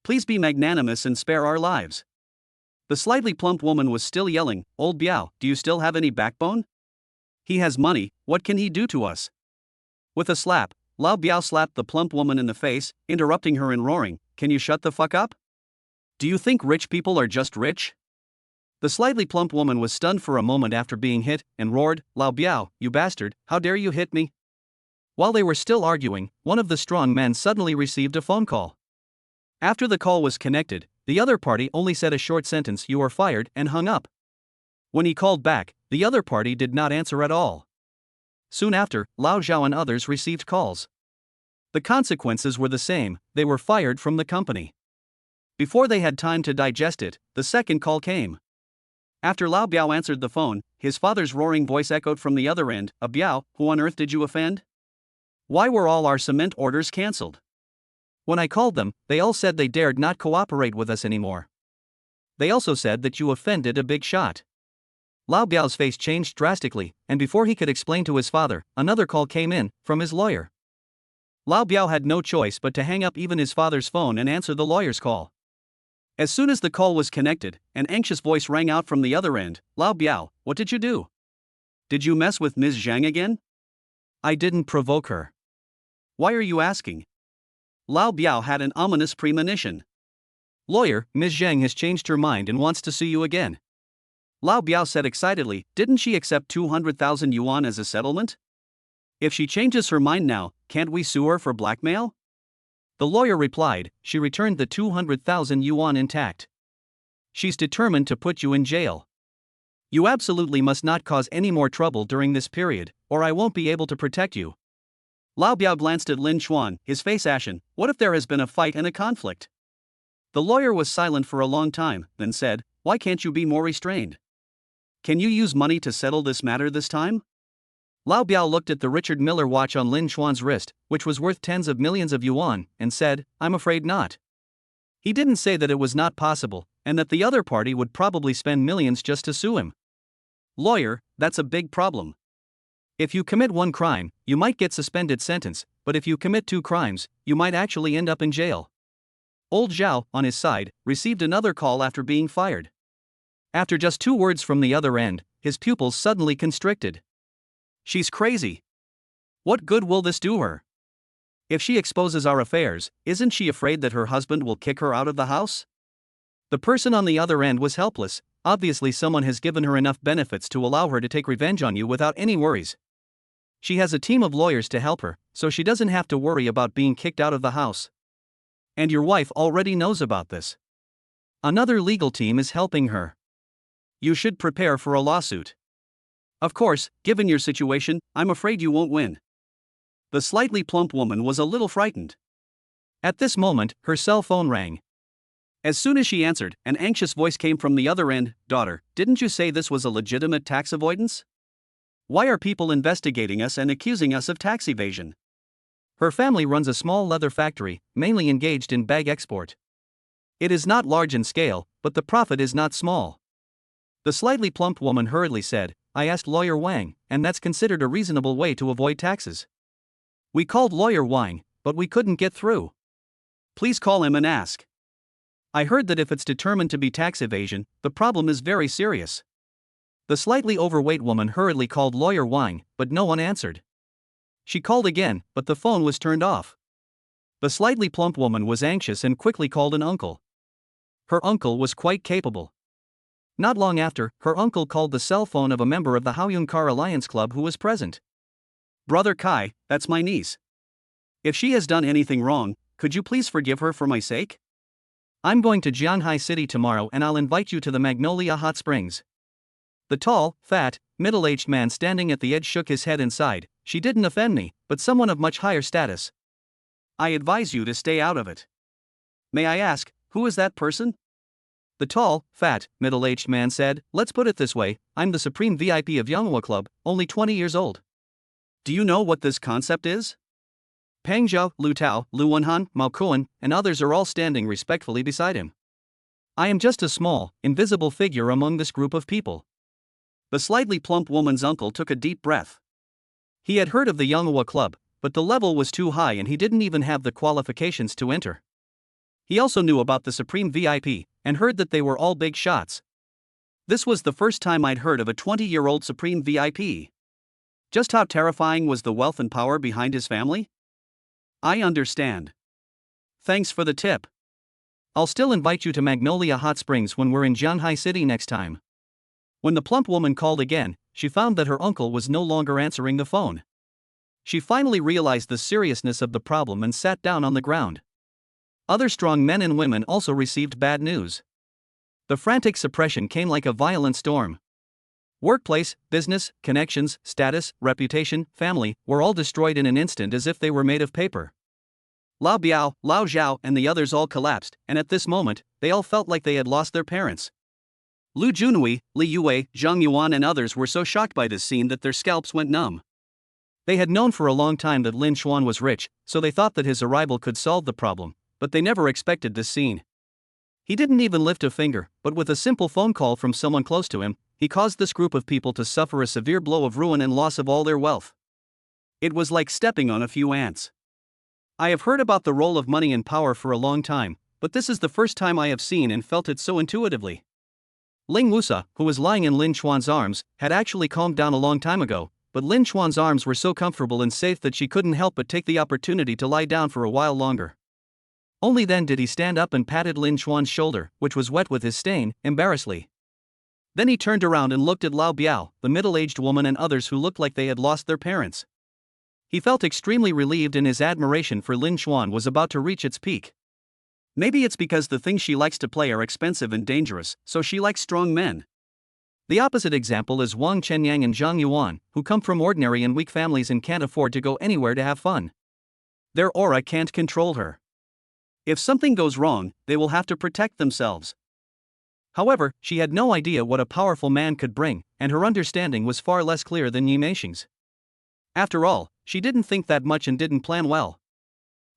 Please be magnanimous and spare our lives." The slightly plump woman was still yelling, "Old Biao, do you still have any backbone? He has money, what can he do to us?" With a slap, Lao Biao slapped the plump woman in the face, interrupting her and roaring, "Can you shut the fuck up? Do you think rich people are just rich?" The slightly plump woman was stunned for a moment after being hit, and roared, "Lao Biao, you bastard, how dare you hit me?" While they were still arguing, one of the strong men suddenly received a phone call. After the call was connected, the other party only said a short sentence, "You are fired," and hung up. When he called back, the other party did not answer at all. Soon after, Lao Zhao and others received calls. The consequences were the same, they were fired from the company. Before they had time to digest it, the second call came. After Lao Biao answered the phone, his father's roaring voice echoed from the other end, "A Biao, who on earth did you offend? Why were all our cement orders cancelled? When I called them, they all said they dared not cooperate with us anymore. They also said that you offended a big shot." Lao Biao's face changed drastically, and before he could explain to his father, another call came in, from his lawyer. Lao Biao had no choice but to hang up even his father's phone and answer the lawyer's call. As soon as the call was connected, an anxious voice rang out from the other end, "Lao Biao, what did you do? Did you mess with Ms. Zhang again?" "I didn't provoke her." "Why are you asking?" Lao Biao had an ominous premonition. "Lawyer, Ms. Zhang has changed her mind and wants to sue you again." Lao Biao said excitedly, "Didn't she accept 200,000 yuan as a settlement? If she changes her mind now, can't we sue her for blackmail?" The lawyer replied, "She returned the 200,000 yuan intact. She's determined to put you in jail. You absolutely must not cause any more trouble during this period, or I won't be able to protect you." Lao Biao glanced at Lin Chuan, his face ashen. "What if there has been a fight and a conflict?" The lawyer was silent for a long time, then said, "Why can't you be more restrained? Can you use money to settle this matter this time?" Lao Biao looked at the Richard Miller watch on Lin Chuan's wrist, which was worth tens of millions of yuan, and said, "I'm afraid not." He didn't say that it was not possible, and that the other party would probably spend millions just to sue him. Lawyer, that's a big problem. If you commit one crime, you might get suspended sentence, but if you commit 2 crimes, you might actually end up in jail. Old Zhao, on his side, received another call after being fired. After just 2 words from the other end, his pupils suddenly constricted. She's crazy. What good will this do her? If she exposes our affairs, isn't she afraid that her husband will kick her out of the house? The person on the other end was helpless. Obviously, someone has given her enough benefits to allow her to take revenge on you without any worries. She has a team of lawyers to help her, so she doesn't have to worry about being kicked out of the house. And your wife already knows about this. Another legal team is helping her. You should prepare for a lawsuit. Of course, given your situation, I'm afraid you won't win. The slightly plump woman was a little frightened. At this moment, her cell phone rang. As soon as she answered, an anxious voice came from the other end. Daughter, didn't you say this was a legitimate tax avoidance? Why are people investigating us and accusing us of tax evasion? Her family runs a small leather factory, mainly engaged in bag export. It is not large in scale, but the profit is not small. The slightly plump woman hurriedly said, I asked Lawyer Wang, and that's considered a reasonable way to avoid taxes. We called Lawyer Wang, but we couldn't get through. Please call him and ask. I heard that if it's determined to be tax evasion, the problem is very serious. The slightly overweight woman hurriedly called Lawyer Wang, but no one answered. She called again, but the phone was turned off. The slightly plump woman was anxious and quickly called an uncle. Her uncle was quite capable. Not long after, her uncle called the cell phone of a member of the Haoyun Car Alliance Club who was present. Brother Kai, that's my niece. If she has done anything wrong, could you please forgive her for my sake? I'm going to Jianghai City tomorrow and I'll invite you to the Magnolia Hot Springs. The tall, fat, middle-aged man standing at the edge shook his head and sighed. She didn't offend me, but someone of much higher status. I advise you to stay out of it. May I ask, who is that person? The tall, fat, middle-aged man said, let's put it this way, I'm the supreme VIP of Yonghua Club, only 20 years old. Do you know what this concept is? Peng Zhao, Lu Tao, Lu Wenhan, Mao Kuan, and others are all standing respectfully beside him. I am just a small, invisible figure among this group of people. The slightly plump woman's uncle took a deep breath. He had heard of the Yonghua Club, but the level was too high and he didn't even have the qualifications to enter. He also knew about the Supreme VIP, and heard that they were all big shots. This was the first time I'd heard of a 20-year-old Supreme VIP. Just how terrifying was the wealth and power behind his family? I understand. Thanks for the tip. I'll still invite you to Magnolia Hot Springs when we're in Jianghai City next time. When the plump woman called again, she found that her uncle was no longer answering the phone. She finally realized the seriousness of the problem and sat down on the ground. Other strong men and women also received bad news. The frantic suppression came like a violent storm. Workplace, business, connections, status, reputation, family were all destroyed in an instant as if they were made of paper. Lao Biao, Lao Zhao, and the others all collapsed, and at this moment, they all felt like they had lost their parents. Lu Junhui, Li Yue, Zhang Yuan, and others were so shocked by this scene that their scalps went numb. They had known for a long time that Lin Xuan was rich, so they thought that his arrival could solve the problem, but they never expected this scene. He didn't even lift a finger, but with a simple phone call from someone close to him, he caused this group of people to suffer a severe blow of ruin and loss of all their wealth. It was like stepping on a few ants. I have heard about the role of money and power for a long time, but this is the first time I have seen and felt it so intuitively. Ling Wusa, who was lying in Lin Xuan's arms, had actually calmed down a long time ago, but Lin Xuan's arms were so comfortable and safe that she couldn't help but take the opportunity to lie down for a while longer. Only then did he stand up and patted Lin Xuan's shoulder, which was wet with his stain, embarrassedly. Then he turned around and looked at Lao Biao, the middle-aged woman, and others who looked like they had lost their parents. He felt extremely relieved and his admiration for Lin Xuan was about to reach its peak. Maybe it's because the things she likes to play are expensive and dangerous, so she likes strong men. The opposite example is Wang Chenyang and Zhang Yuan, who come from ordinary and weak families and can't afford to go anywhere to have fun. Their aura can't control her. If something goes wrong, they will have to protect themselves. However, she had no idea what a powerful man could bring, and her understanding was far less clear than Yi Meixing's. After all, she didn't think that much and didn't plan well.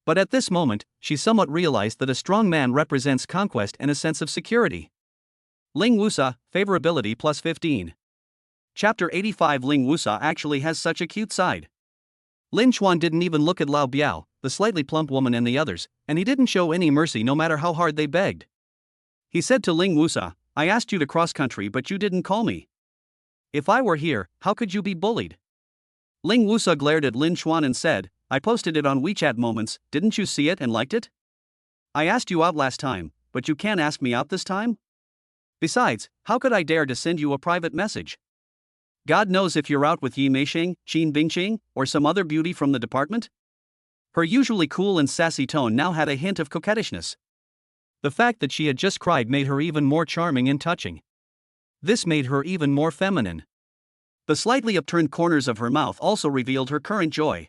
But at this moment, she somewhat realized that a strong man represents conquest and a sense of security. Ling Wusa, favorability plus 15. Chapter 85. Ling Wusa actually has such a cute side. Lin Chuan didn't even look at Lao Biao, the slightly plump woman, and the others, and he didn't show any mercy no matter how hard they begged. He said to Ling Wusa, I asked you to cross country but you didn't call me. If I were here, how could you be bullied? Ling Wusa glared at Lin Chuan and said, I posted it on WeChat Moments, didn't you see it and liked it? I asked you out last time, but you can't ask me out this time? Besides, how could I dare to send you a private message? God knows if you're out with Yi Meisheng, Qin Bingqing, or some other beauty from the department? Her usually cool and sassy tone now had a hint of coquettishness. The fact that she had just cried made her even more charming and touching. This made her even more feminine. The slightly upturned corners of her mouth also revealed her current joy.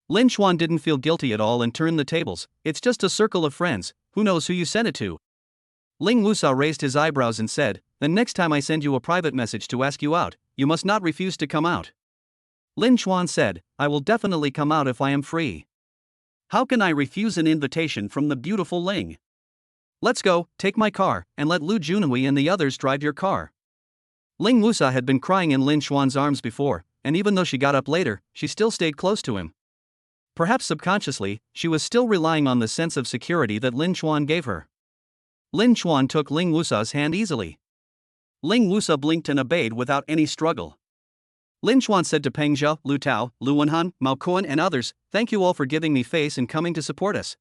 Lin Chuan didn't feel guilty at all and turned the tables. It's just a circle of friends, who knows who you sent it to? Ling Wusa raised his eyebrows and said, Then next time I send you a private message to ask you out, you must not refuse to come out. Lin Chuan said, I will definitely come out if I am free. How can I refuse an invitation from the beautiful Ling? Let's go, take my car, and let Lu Junhui and the others drive your car. Ling Wusa had been crying in Lin Chuan's arms before, and even though she got up later, she still stayed close to him. Perhaps subconsciously, she was still relying on the sense of security that Lin Chuan gave her. Lin Chuan took Ling Wusa's hand easily. Ling Wusa blinked and obeyed without any struggle. Lin Chuan said to Peng Zhao, Lu Tao, Lu Wenhan, Mao Kuan and others, thank you all for giving me face and coming to support us.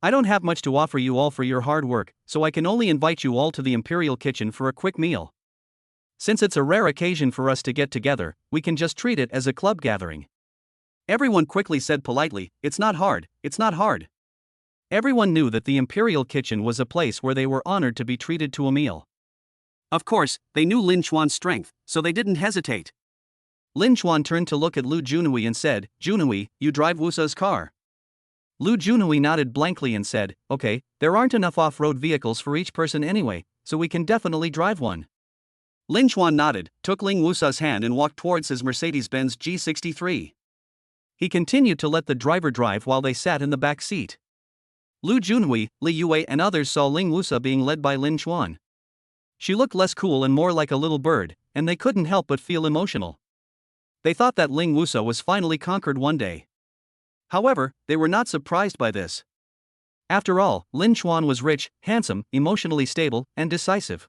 I don't have much to offer you all for your hard work, so I can only invite you all to the Imperial Kitchen for a quick meal. Since it's a rare occasion for us to get together, we can just treat it as a club gathering. Everyone quickly said politely, it's not hard, it's not hard. Everyone knew that the Imperial Kitchen was a place where they were honored to be treated to a meal. Of course, they knew Lin Chuan's strength, so they didn't hesitate. Lin Chuan turned to look at Lu Junhui and said, Junhui, you drive Wusa's car. Lu Junhui nodded blankly and said, okay, there aren't enough off-road vehicles for each person anyway, so we can definitely drive one. Lin Chuan nodded, took Ling Wusa's hand and walked towards his Mercedes-Benz G63. He continued to let the driver drive while they sat in the back seat. Lu Junhui, Li Yue and others saw Ling Wusa being led by Lin Chuan. She looked less cool and more like a little bird, and they couldn't help but feel emotional. They thought that Ling Wusa was finally conquered one day. However, they were not surprised by this. After all, Lin Chuan was rich, handsome, emotionally stable, and decisive.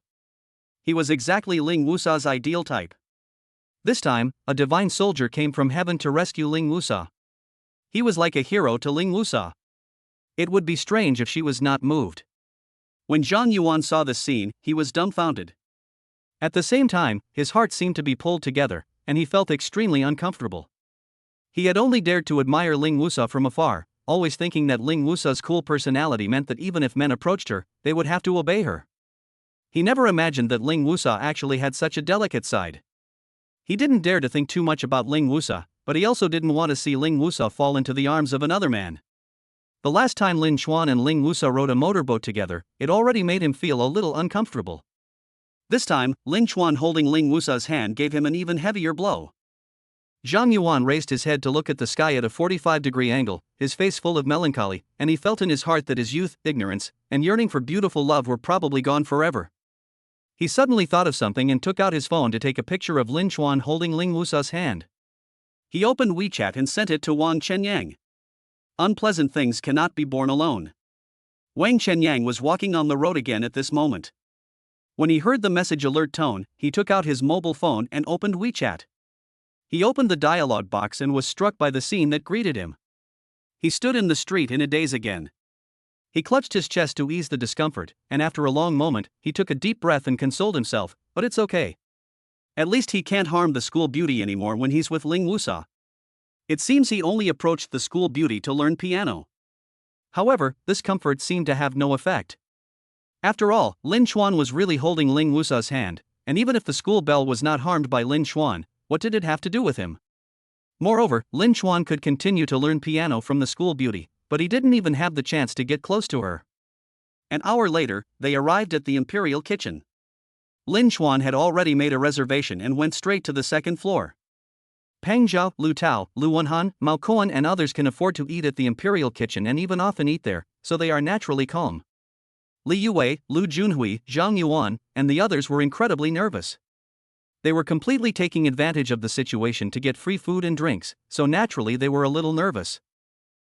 He was exactly Ling Wusa's ideal type. This time, a divine soldier came from heaven to rescue Ling Wusa. He was like a hero to Ling Wusa. It would be strange if she was not moved. When Zhang Yuan saw this scene, he was dumbfounded. At the same time, his heart seemed to be pulled together, and he felt extremely uncomfortable. He had only dared to admire Ling Wusa from afar, always thinking that Ling Wusa's cool personality meant that even if men approached her, they would have to obey her. He never imagined that Ling Wusa actually had such a delicate side. He didn't dare to think too much about Ling Wusa, but he also didn't want to see Ling Wusa fall into the arms of another man. The last time Lin Chuan and Ling Wusa rode a motorboat together, it already made him feel a little uncomfortable. This time, Lin Chuan holding Ling Wusa's hand gave him an even heavier blow. Zhang Yuan raised his head to look at the sky at a 45-degree angle, his face full of melancholy, and he felt in his heart that his youth, ignorance, and yearning for beautiful love were probably gone forever. He suddenly thought of something and took out his phone to take a picture of Lin Chuan holding Ling Wusa's hand. He opened WeChat and sent it to Wang Chenyang. Unpleasant things cannot be borne alone. Wang Chenyang was walking on the road again at this moment. When he heard the message alert tone, he took out his mobile phone and opened WeChat. He opened the dialog box and was struck by the scene that greeted him. He stood in the street in a daze again. He clutched his chest to ease the discomfort, and after a long moment, he took a deep breath and consoled himself, but it's okay. At least he can't harm the school beauty anymore when he's with Ling Wusa. It seems he only approached the school beauty to learn piano. However, this comfort seemed to have no effect. After all, Lin Chuan was really holding Ling Wusa's hand, and even if the school bell was not harmed by Lin Chuan, what did it have to do with him? Moreover, Lin Chuan could continue to learn piano from the school beauty, but he didn't even have the chance to get close to her. An hour later, they arrived at the Imperial Kitchen. Lin Chuan had already made a reservation and went straight to the second floor. Peng Zhao, Lu Tao, Lu Wenhan, Mao Kuan and others can afford to eat at the Imperial Kitchen and even often eat there, so they are naturally calm. Li Yue, Lu Junhui, Zhang Yuan, and the others were incredibly nervous. They were completely taking advantage of the situation to get free food and drinks, so naturally they were a little nervous.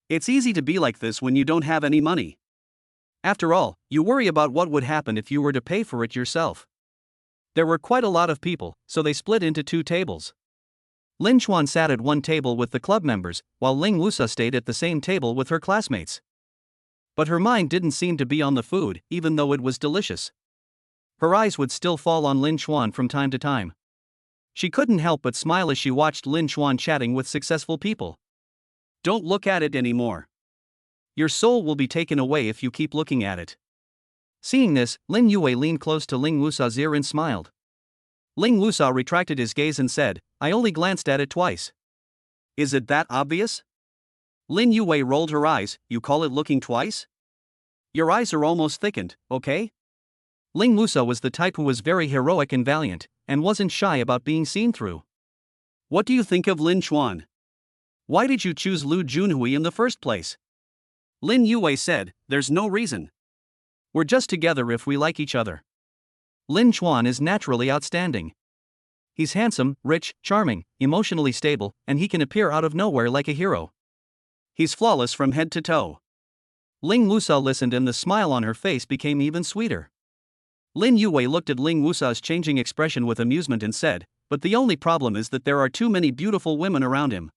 It's easy to be like this when you don't have any money. After all, you worry about what would happen if you were to pay for it yourself. There were quite a lot of people, so they split into 2 tables. Lin Chuan sat at one table with the club members, while Ling Wusa stayed at the same table with her classmates. But her mind didn't seem to be on the food, even though it was delicious. Her eyes would still fall on Lin Chuan from time to time. She couldn't help but smile as she watched Lin Chuan chatting with successful people. Don't look at it anymore. Your soul will be taken away if you keep looking at it. Seeing this, Lin Yue leaned close to Ling Wusa's ear and smiled. Ling Wusa retracted his gaze and said, I only glanced at it twice. Is it that obvious? Lin Yue rolled her eyes. You call it looking twice? Your eyes are almost thickened, okay? Ling Wusa was the type who was very heroic and valiant, and wasn't shy about being seen through. What do you think of Lin Chuan? Why did you choose Lu Junhui in the first place? Lin Yue said, there's no reason. We're just together if we like each other. Lin Chuan is naturally outstanding. He's handsome, rich, charming, emotionally stable, and he can appear out of nowhere like a hero. He's flawless from head to toe. Ling Wusa listened and the smile on her face became even sweeter. Lin Yue looked at Ling Wusa's changing expression with amusement and said, but the only problem is that there are too many beautiful women around him.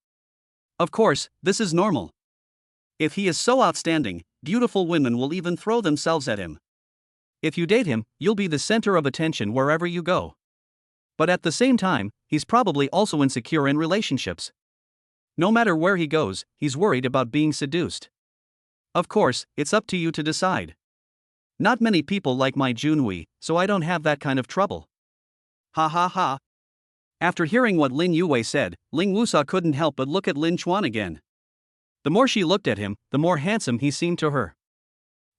Of course, this is normal. If he is so outstanding, beautiful women will even throw themselves at him. If you date him, you'll be the center of attention wherever you go. But at the same time, he's probably also insecure in relationships. No matter where he goes, he's worried about being seduced. Of course, it's up to you to decide. Not many people like my Junhui, so I don't have that kind of trouble. Ha ha ha. After hearing what Lin Yue said, Ling Wusa couldn't help but look at Lin Chuan again. The more she looked at him, the more handsome he seemed to her.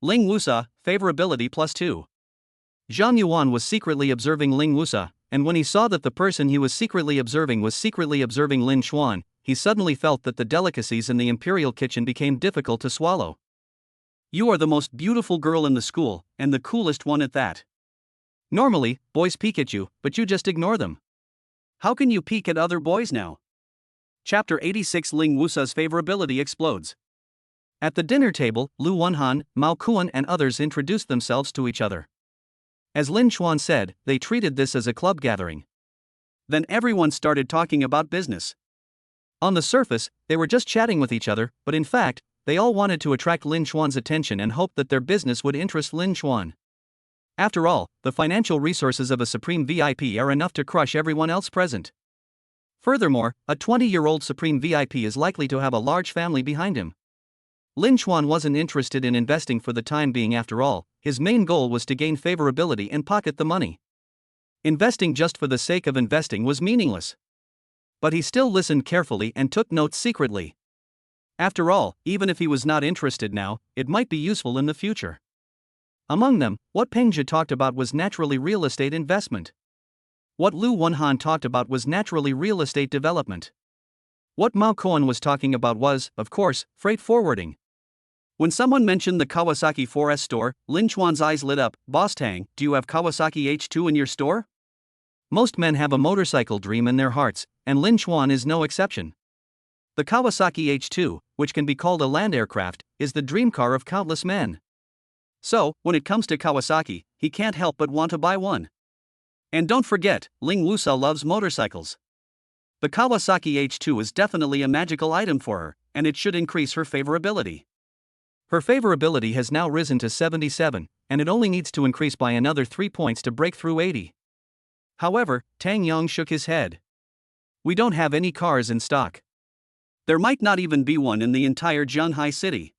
Ling Wusa, favorability +2. Zhang Yuan was secretly observing Ling Wusa, and when he saw that the person he was secretly observing Lin Chuan, he suddenly felt that the delicacies in the imperial kitchen became difficult to swallow. You are the most beautiful girl in the school, and the coolest one at that. Normally, boys peek at you, but you just ignore them. How can you peek at other boys now? Chapter 86 Ling Wusa's favorability explodes. At the dinner table, Lu Wenhan, Mao Kuan and others introduced themselves to each other. As Lin Chuan said, they treated this as a club gathering. Then everyone started talking about business. On the surface, they were just chatting with each other, but in fact, they all wanted to attract Lin Chuan's attention and hoped that their business would interest Lin Chuan. After all, the financial resources of a Supreme VIP are enough to crush everyone else present. Furthermore, a 20-year-old Supreme VIP is likely to have a large family behind him. Lin Chuan wasn't interested in investing for the time being after all, his main goal was to gain favorability and pocket the money. Investing just for the sake of investing was meaningless. But he still listened carefully and took notes secretly. After all, even if he was not interested now, it might be useful in the future. Among them, what Peng Zhi talked about was naturally real estate investment. What Lu Wenhan talked about was naturally real estate development. What Mao Kuan was talking about was, of course, freight forwarding. When someone mentioned the Kawasaki 4S store, Lin Chuan's eyes lit up. Boss Tang, do you have Kawasaki H2 in your store? Most men have a motorcycle dream in their hearts, and Lin Chuan is no exception. The Kawasaki H2, which can be called a land aircraft, is the dream car of countless men. So, when it comes to Kawasaki, he can't help but want to buy one. And don't forget, Ling Wusa loves motorcycles. The Kawasaki H2 is definitely a magical item for her, and it should increase her favorability. Her favorability has now risen to 77, and it only needs to increase by another 3 points to break through 80. However, Tang Yang shook his head. We don't have any cars in stock. There might not even be one in the entire Zhanghai city.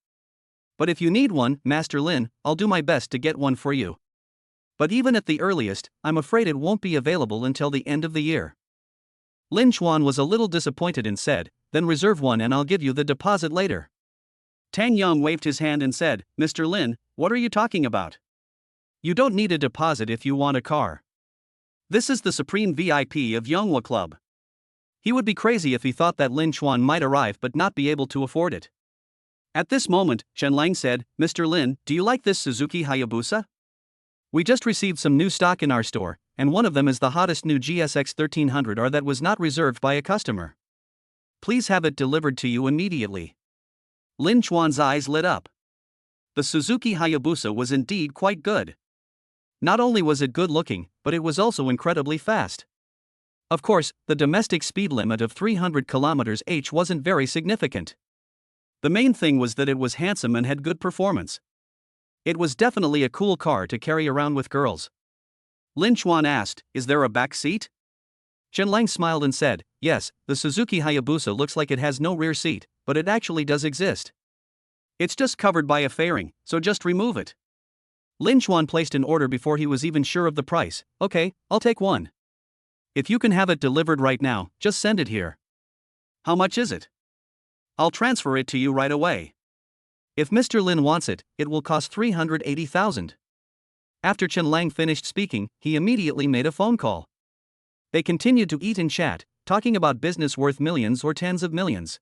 But if you need one, Master Lin, I'll do my best to get one for you. But even at the earliest, I'm afraid it won't be available until the end of the year. Lin Chuan was a little disappointed and said, then reserve one and I'll give you the deposit later. Tang Yang waved his hand and said, Mr. Lin, what are you talking about? You don't need a deposit if you want a car. This is the Supreme VIP of Yonghua Club. He would be crazy if he thought that Lin Chuan might arrive but not be able to afford it. At this moment, Chen Lang said, Mr. Lin, do you like this Suzuki Hayabusa? We just received some new stock in our store, and one of them is the hottest new GSX 1300R that was not reserved by a customer. Please have it delivered to you immediately. Lin Chuan's eyes lit up. The Suzuki Hayabusa was indeed quite good. Not only was it good looking, but it was also incredibly fast. Of course, the domestic speed limit of 300 km/h wasn't very significant. The main thing was that it was handsome and had good performance. It was definitely a cool car to carry around with girls. Lin Chuan asked, is there a back seat? Chen Lang smiled and said, yes, the Suzuki Hayabusa looks like it has no rear seat, but it actually does exist. It's just covered by a fairing, so just remove it. Lin Chuan placed an order before he was even sure of the price. Okay, I'll take one. If you can have it delivered right now, just send it here. How much is it? I'll transfer it to you right away. If Mr. Lin wants it, it will cost 380,000. After Chen Lang finished speaking, he immediately made a phone call. They continued to eat and chat, talking about business worth millions or tens of millions.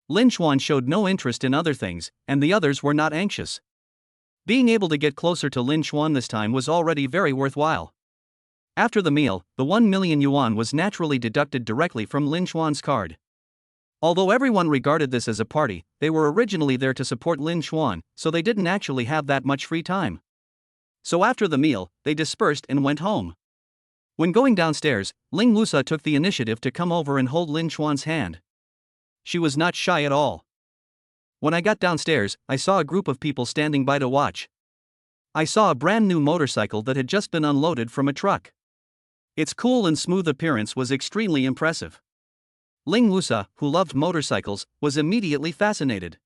Lin Chuan showed no interest in other things, and the others were not anxious. Being able to get closer to Lin Chuan this time was already very worthwhile. After the meal, the 1 million yuan was naturally deducted directly from Lin Chuan's card. Although everyone regarded this as a party, they were originally there to support Lin Chuan, so they didn't actually have that much free time. So after the meal, they dispersed and went home. When going downstairs, Ling Lusa took the initiative to come over and hold Lin Chuan's hand. She was not shy at all. When I got downstairs, I saw a group of people standing by to watch. I saw a brand new motorcycle that had just been unloaded from a truck. Its cool and smooth appearance was extremely impressive. Ling Lusa, who loved motorcycles, was immediately fascinated.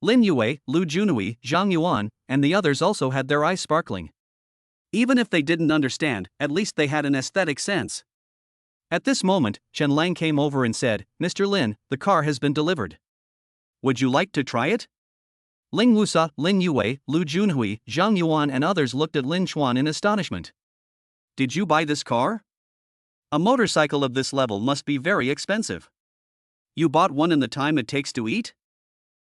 Lin Yue, Lu Junhui, Zhang Yuan, and the others also had their eyes sparkling. Even if they didn't understand, at least they had an aesthetic sense. At this moment, Chen Lang came over and said, Mr. Lin, the car has been delivered. Would you like to try it? Ling Lusa, Lin Yue, Lu Junhui, Zhang Yuan and others looked at Lin Chuan in astonishment. Did you buy this car? A motorcycle of this level must be very expensive. You bought one in the time it takes to eat?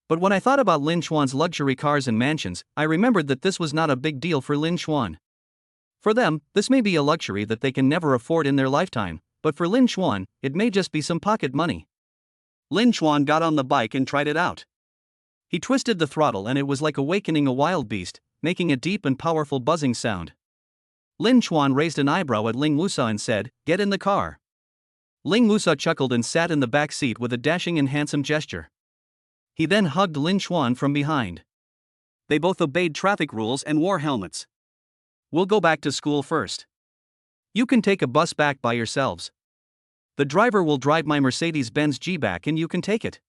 But when I thought about Lin Chuan's luxury cars and mansions, I remembered that this was not a big deal for Lin Chuan. For them, this may be a luxury that they can never afford in their lifetime, but for Lin Chuan, it may just be some pocket money. Lin Chuan got on the bike and tried it out. He twisted the throttle and it was like awakening a wild beast, making a deep and powerful buzzing sound. Lin Chuan raised an eyebrow at Ling Lusa and said, get in the car. Ling Lusa chuckled and sat in the back seat with a dashing and handsome gesture. He then hugged Lin Chuan from behind. They both obeyed traffic rules and wore helmets. We'll go back to school first. You can take a bus back by yourselves. The driver will drive my Mercedes-Benz G back and you can take it.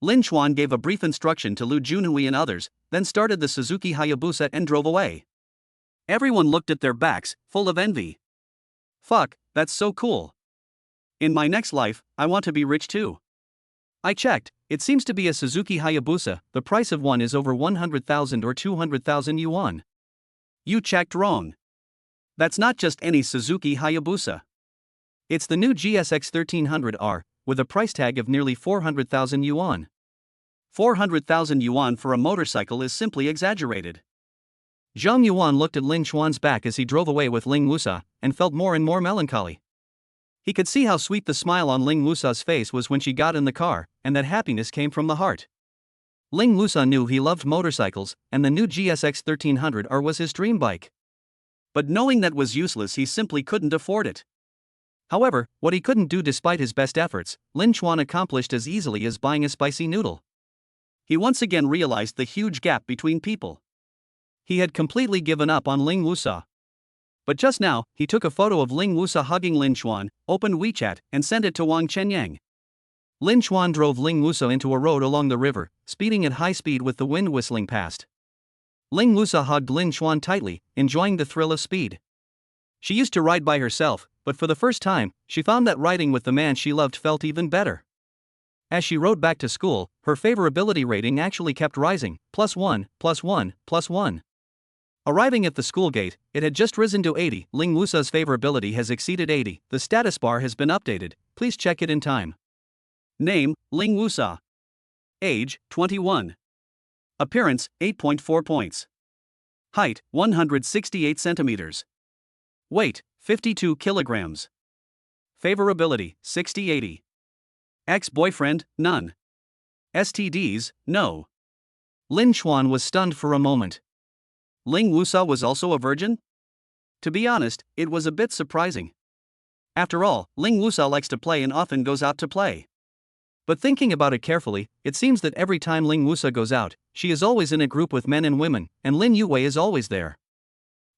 Lin Chuan gave a brief instruction to Lu Junhui and others, then started the Suzuki Hayabusa and drove away. Everyone looked at their backs, full of envy. Fuck, that's so cool. In my next life, I want to be rich too. I checked, it seems to be a Suzuki Hayabusa, the price of one is over 100,000 or 200,000 yuan. You checked wrong. That's not just any Suzuki Hayabusa. It's the new GSX 1300R, with a price tag of nearly 400,000 yuan. 400,000 yuan for a motorcycle is simply exaggerated. Zhang Yuan looked at Lin Chuan's back as he drove away with Ling Lusa, and felt more and more melancholy. He could see how sweet the smile on Ling Lusa's face was when she got in the car, and that happiness came from the heart. Ling Lusa knew he loved motorcycles, and the new GSX 1300R was his dream bike. But knowing that was useless, he simply couldn't afford it. However, what he couldn't do despite his best efforts, Lin Chuan accomplished as easily as buying a spicy noodle. He once again realized the huge gap between people. He had completely given up on Ling Lusa. But just now, he took a photo of Ling Lusa hugging Lin Chuan, opened WeChat, and sent it to Wang Chenyang. Lin Chuan drove Ling Lusa into a road along the river, speeding at high speed with the wind whistling past. Ling Lusa hugged Lin Chuan tightly, enjoying the thrill of speed. She used to ride by herself, but for the first time, she found that riding with the man she loved felt even better. As she rode back to school, her favorability rating actually kept rising, +1, +1, +1. Arriving at the school gate, it had just risen to 80. Ling Lusa's favorability has exceeded 80. The status bar has been updated. Please check it in time. Name, Ling Lusa. Age, 21. Appearance, 8.4 points. Height, 168 centimeters. Weight, 52 kilograms. Favorability, 60-80. Ex-boyfriend, none. STDs, no. Lin Chuan was stunned for a moment. Ling Wusa was also a virgin? To be honest, it was a bit surprising. After all, Ling Wusa likes to play and often goes out to play. But thinking about it carefully, it seems that every time Ling Wusa goes out, she is always in a group with men and women, and Lin Yue is always there.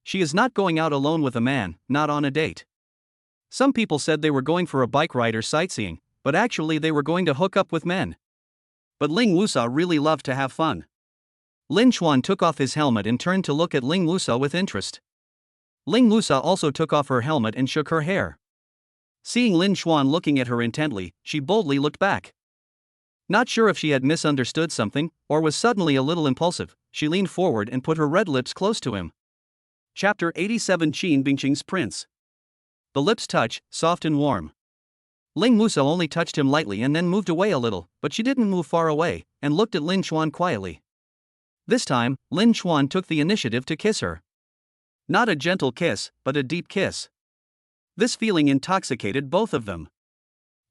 She is not going out alone with a man, not on a date. Some people said they were going for a bike ride or sightseeing, but actually they were going to hook up with men. But Ling Wusa really loved to have fun. Lin Chuan took off his helmet and turned to look at Ling Wusa with interest. Ling Wusa also took off her helmet and shook her hair. Seeing Lin Chuan looking at her intently, she boldly looked back. Not sure if she had misunderstood something, or was suddenly a little impulsive, she leaned forward and put her red lips close to him. Chapter 87 Qin Bingqing's Prince. The lips touch, soft and warm. Ling Wusa only touched him lightly and then moved away a little, but she didn't move far away, and looked at Lin Chuan quietly. This time, Lin Chuan took the initiative to kiss her. Not a gentle kiss, but a deep kiss. This feeling intoxicated both of them.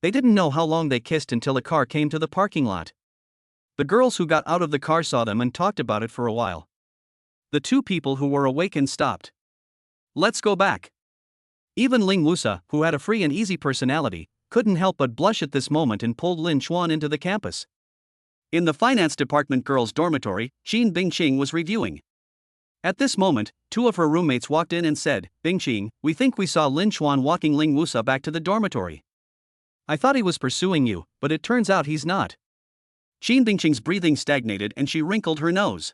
They didn't know how long they kissed until a car came to the parking lot. The girls who got out of the car saw them and talked about it for a while. The two people who were awakened stopped. Let's go back. Even Ling Wusa, who had a free and easy personality, couldn't help but blush at this moment and pulled Lin Chuan into the campus. In the finance department girls' dormitory, Qin Bingqing was reviewing. At this moment, two of her roommates walked in and said, "Bingqing, we think we saw Lin Chuan walking Ling Wusa back to the dormitory. I thought he was pursuing you, but it turns out he's not." Qin Bingqing's breathing stagnated and she wrinkled her nose.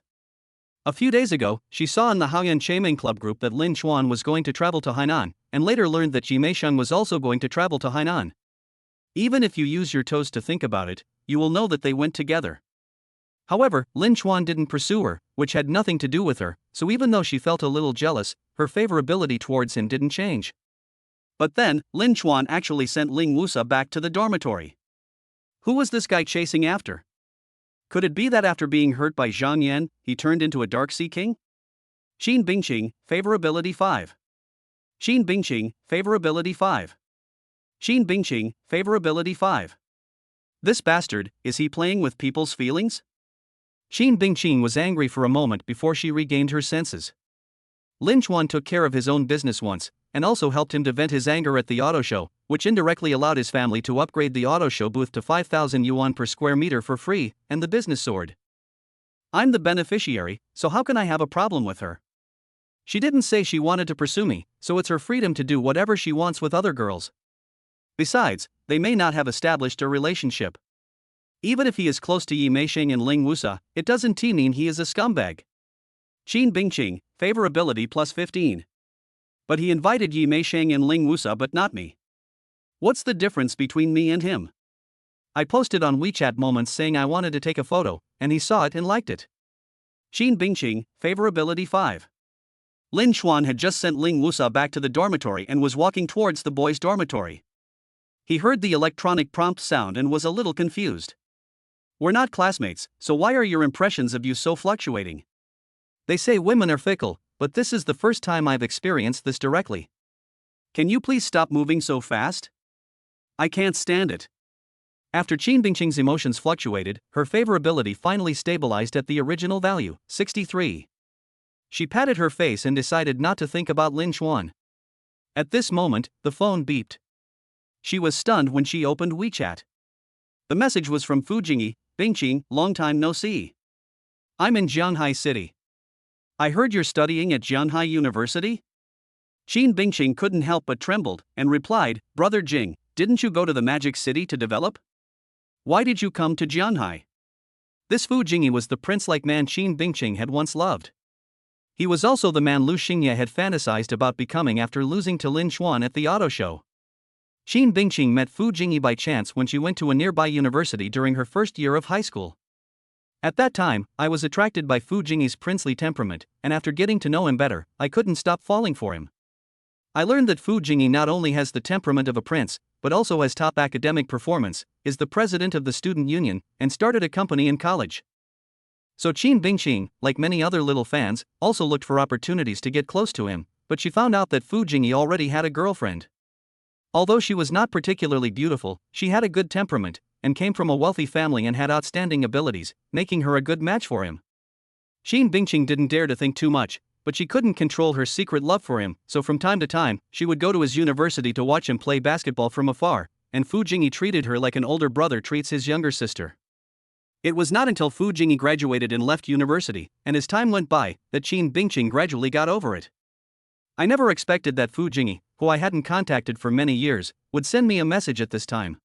A few days ago, she saw in the Haoyan Chaiming Club group that Lin Chuan was going to travel to Hainan, and later learned that Ji Meisheng was also going to travel to Hainan. Even if you use your toes to think about it, you will know that they went together. However, Lin Chuan didn't pursue her, which had nothing to do with her, so even though she felt a little jealous, her favorability towards him didn't change. But then, Lin Chuan actually sent Ling Wusa back to the dormitory. Who was this guy chasing after? Could it be that after being hurt by Zhang Yan, he turned into a Dark Sea King? Qin Bingqing, favorability 5. Qin Bingqing, favorability 5. Qin Bingqing, favorability 5. This bastard, is he playing with people's feelings? Qin Bingqing was angry for a moment before she regained her senses. Lin Chuan took care of his own business once, and also helped him to vent his anger at the auto show, which indirectly allowed his family to upgrade the auto show booth to 5,000 yuan per square meter for free, and the business soared. I'm the beneficiary, so how can I have a problem with her? She didn't say she wanted to pursue me, so it's her freedom to do whatever she wants with other girls. Besides, they may not have established a relationship. Even if he is close to Yi Meisheng and Ling Wusa, it doesn't mean he is a scumbag. Qin Bingqing, favorability plus 15. But he invited Yi Meisheng and Ling Wusa but not me. What's the difference between me and him? I posted on WeChat moments saying I wanted to take a photo, and he saw it and liked it. Qin Bingqing, favorability 5. Lin Chuan had just sent Ling Wusa back to the dormitory and was walking towards the boys' dormitory. He heard the electronic prompt sound and was a little confused. We're not classmates, so why are your impressions of you so fluctuating? They say women are fickle, but this is the first time I've experienced this directly. Can you please stop moving so fast? I can't stand it. After Qin Bingqing's emotions fluctuated, her favorability finally stabilized at the original value, 63. She patted her face and decided not to think about Lin Chuan. At this moment, the phone beeped. She was stunned when she opened WeChat. The message was from Fu Jingyi. "Bingqing, long time no see. I'm in Jianghai City. I heard you're studying at Jianghai University?" Qin Bingqing couldn't help but trembled, and replied, "Brother Jing, didn't you go to the Magic City to develop? Why did you come to Jianghai?" This Fu Jingyi was the prince-like man Qin Bingqing had once loved. He was also the man Lu Xingye had fantasized about becoming after losing to Lin Chuan at the auto show. Qin Bingqing met Fu Jingyi by chance when she went to a nearby university during her first year of high school. At that time, I was attracted by Fu Jingyi's princely temperament, and after getting to know him better, I couldn't stop falling for him. I learned that Fu Jingyi not only has the temperament of a prince, but also has top academic performance, is the president of the student union, and started a company in college. So Qin Bingqing, like many other little fans, also looked for opportunities to get close to him, but she found out that Fu Jingyi already had a girlfriend. Although she was not particularly beautiful, she had a good temperament, and came from a wealthy family and had outstanding abilities, making her a good match for him. Qin Bingqing didn't dare to think too much, but she couldn't control her secret love for him, so from time to time, she would go to his university to watch him play basketball from afar, and Fu Jingyi treated her like an older brother treats his younger sister. It was not until Fu Jingyi graduated and left university, and as time went by, that Qin Bingqing gradually got over it. I never expected that Fu Jingyi, who I hadn't contacted for many years, would send me a message at this time.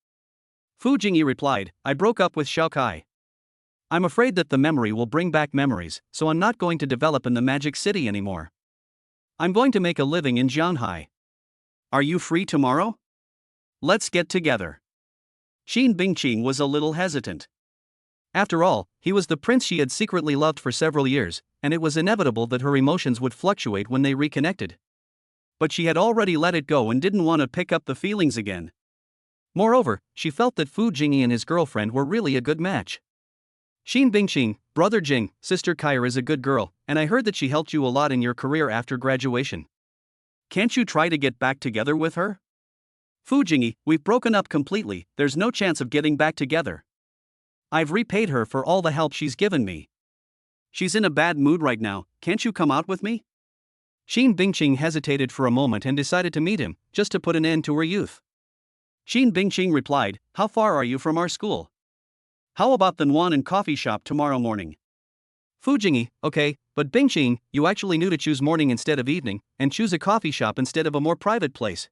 Fu Jingyi replied, I broke up with Xiao Kai. I'm afraid that the memory will bring back memories, so I'm not going to develop in the Magic City anymore. I'm going to make a living in Jianhai. Are you free tomorrow? Let's get together. Qin Bingqing was a little hesitant. After all, he was the prince she had secretly loved for several years, and it was inevitable that her emotions would fluctuate when they reconnected. But she had already let it go and didn't want to pick up the feelings again. Moreover, she felt that Fu Jingyi and his girlfriend were really a good match. Qin Bingqing, brother Jing, sister Kair is a good girl, and I heard that she helped you a lot in your career after graduation. Can't you try to get back together with her? Fu Jingyi, we've broken up completely, there's no chance of getting back together. I've repaid her for all the help she's given me. She's in a bad mood right now, can't you come out with me? Qin Bingqing hesitated for a moment and decided to meet him, just to put an end to her youth. Qin Bingqing replied, how far are you from our school? How about the Nuan and coffee shop tomorrow morning? Fu Jingyi, okay, but Bingqing, you actually knew to choose morning instead of evening, and choose a coffee shop instead of a more private place.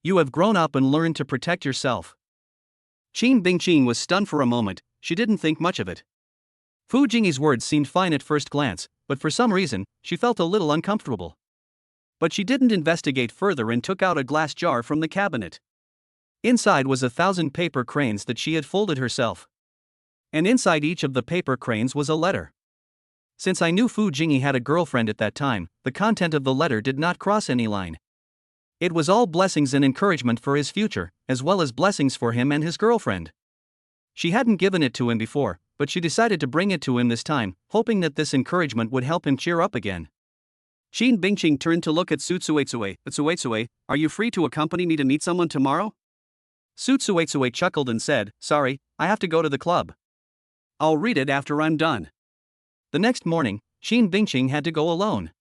You have grown up and learned to protect yourself. Qin Bingqing was stunned for a moment, she didn't think much of it. Fu Jingyi's words seemed fine at first glance, but for some reason, she felt a little uncomfortable. But she didn't investigate further and took out a glass jar from the cabinet. Inside was 1,000 paper cranes that she had folded herself. And inside each of the paper cranes was a letter. Since I knew Fu Jingyi had a girlfriend at that time, the content of the letter did not cross any line. It was all blessings and encouragement for his future, as well as blessings for him and his girlfriend. She hadn't given it to him before, but she decided to bring it to him this time, hoping that this encouragement would help him cheer up again. Qin Bingqing turned to look at Tsuetsue. Are you free to accompany me to meet someone tomorrow? Tsuetsue chuckled and said, sorry, I have to go to the club. I'll read it after I'm done. The next morning, Qin Bingqing had to go alone.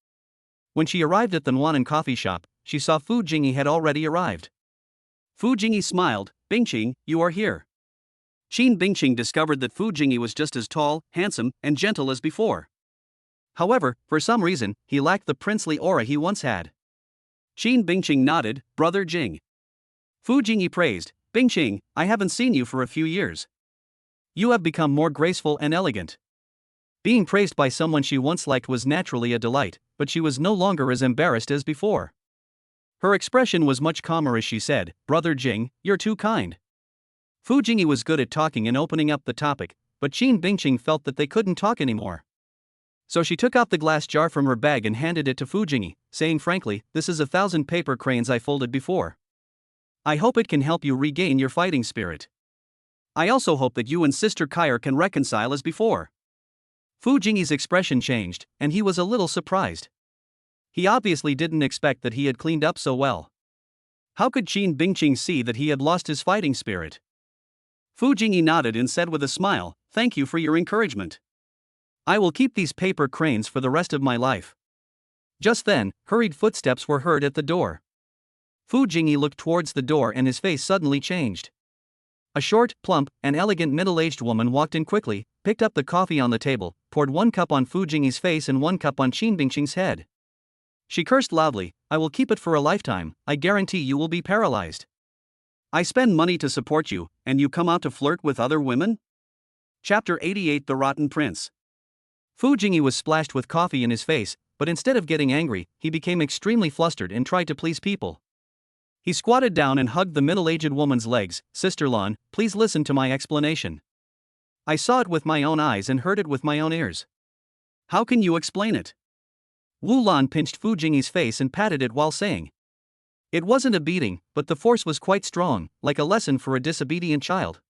When she arrived at the Nuanan coffee shop, she saw Fu Jingyi had already arrived. Fu Jingyi smiled, Bingqing, you are here. Qin Bingqing discovered that Fu Jingyi was just as tall, handsome, and gentle as before. However, for some reason, he lacked the princely aura he once had. Qin Bingqing nodded, brother Jing. Fu Jingyi praised, Bingqing, I haven't seen you for a few years. You have become more graceful and elegant. Being praised by someone she once liked was naturally a delight, but she was no longer as embarrassed as before. Her expression was much calmer as she said, brother Jing, you're too kind. Fu Jingyi was good at talking and opening up the topic, but Qin Bingqing felt that they couldn't talk anymore. So she took out the glass jar from her bag and handed it to Fu Jingyi, saying frankly, this is 1,000 paper cranes I folded before. I hope it can help you regain your fighting spirit. I also hope that you and Sister Kair can reconcile as before. Fu Jingyi's expression changed, and he was a little surprised. He obviously didn't expect that he had cleaned up so well. How could Qin Bingqing see that he had lost his fighting spirit? Fu Jingyi nodded and said with a smile, thank you for your encouragement. I will keep these paper cranes for the rest of my life. Just then, hurried footsteps were heard at the door. Fu Jingyi looked towards the door and his face suddenly changed. A short, plump, and elegant middle-aged woman walked in quickly, picked up the coffee on the table, poured 1 cup on Fu Jingyi's face and 1 cup on Qin Bingqing's head. She cursed loudly, I will keep it for a lifetime, I guarantee you will be paralyzed. I spend money to support you, and you come out to flirt with other women? Chapter 88 The Rotten Prince. Fu Jingyi was splashed with coffee in his face, but instead of getting angry, he became extremely flustered and tried to please people. He squatted down and hugged the middle-aged woman's legs, Sister Lan, please listen to my explanation. I saw it with my own eyes and heard it with my own ears. How can you explain it? Wu Lan pinched Fu Jingyi's face and patted it while saying, It wasn't a beating, but the force was quite strong, like a lesson for a disobedient child.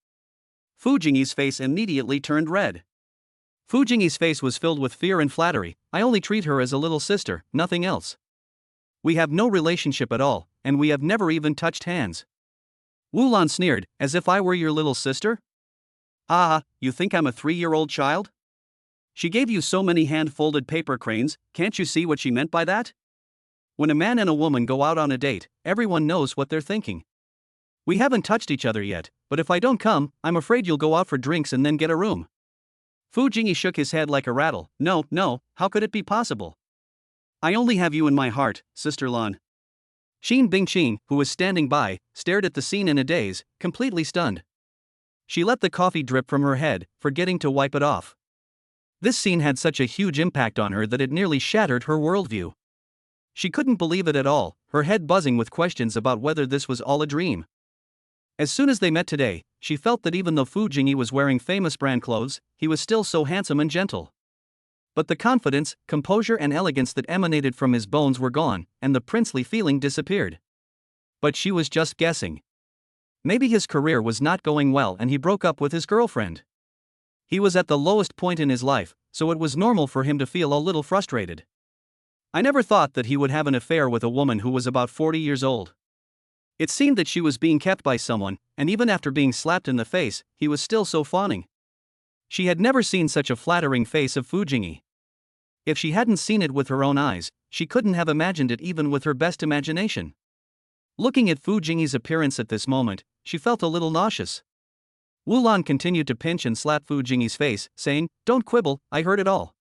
Fu Jingyi's face immediately turned red. Fu Jingyi's face was filled with fear and flattery. I only treat her as a little sister, nothing else. We have no relationship at all, and we have never even touched hands. Wu Lan sneered, as if I were your little sister? Ah, you think I'm a 3-year-old child? She gave you so many hand-folded paper cranes, can't you see what she meant by that? When a man and a woman go out on a date, everyone knows what they're thinking. We haven't touched each other yet, but if I don't come, I'm afraid you'll go out for drinks and then get a room. Fu Jingyi shook his head like a rattle. No, how could it be possible? I only have you in my heart, Sister Lan. Xin Bingqing, who was standing by, stared at the scene in a daze, completely stunned. She let the coffee drip from her head, forgetting to wipe it off. This scene had such a huge impact on her that it nearly shattered her worldview. She couldn't believe it at all, her head buzzing with questions about whether this was all a dream. As soon as they met today, she felt that even though Fu Jingyi was wearing famous brand clothes, he was still so handsome and gentle. But the confidence, composure and elegance that emanated from his bones were gone, and the princely feeling disappeared. But she was just guessing. Maybe his career was not going well and he broke up with his girlfriend. He was at the lowest point in his life, so it was normal for him to feel a little frustrated. I never thought that he would have an affair with a woman who was about 40 years old. It seemed that she was being kept by someone, and even after being slapped in the face, he was still so fawning. She had never seen such a flattering face of Fu Jingyi. If she hadn't seen it with her own eyes, she couldn't have imagined it even with her best imagination. Looking at Fu Jingyi's appearance at this moment, she felt a little nauseous. Wu Lan continued to pinch and slap Fu Jingyi's face, saying, "Don't quibble, I heard it all.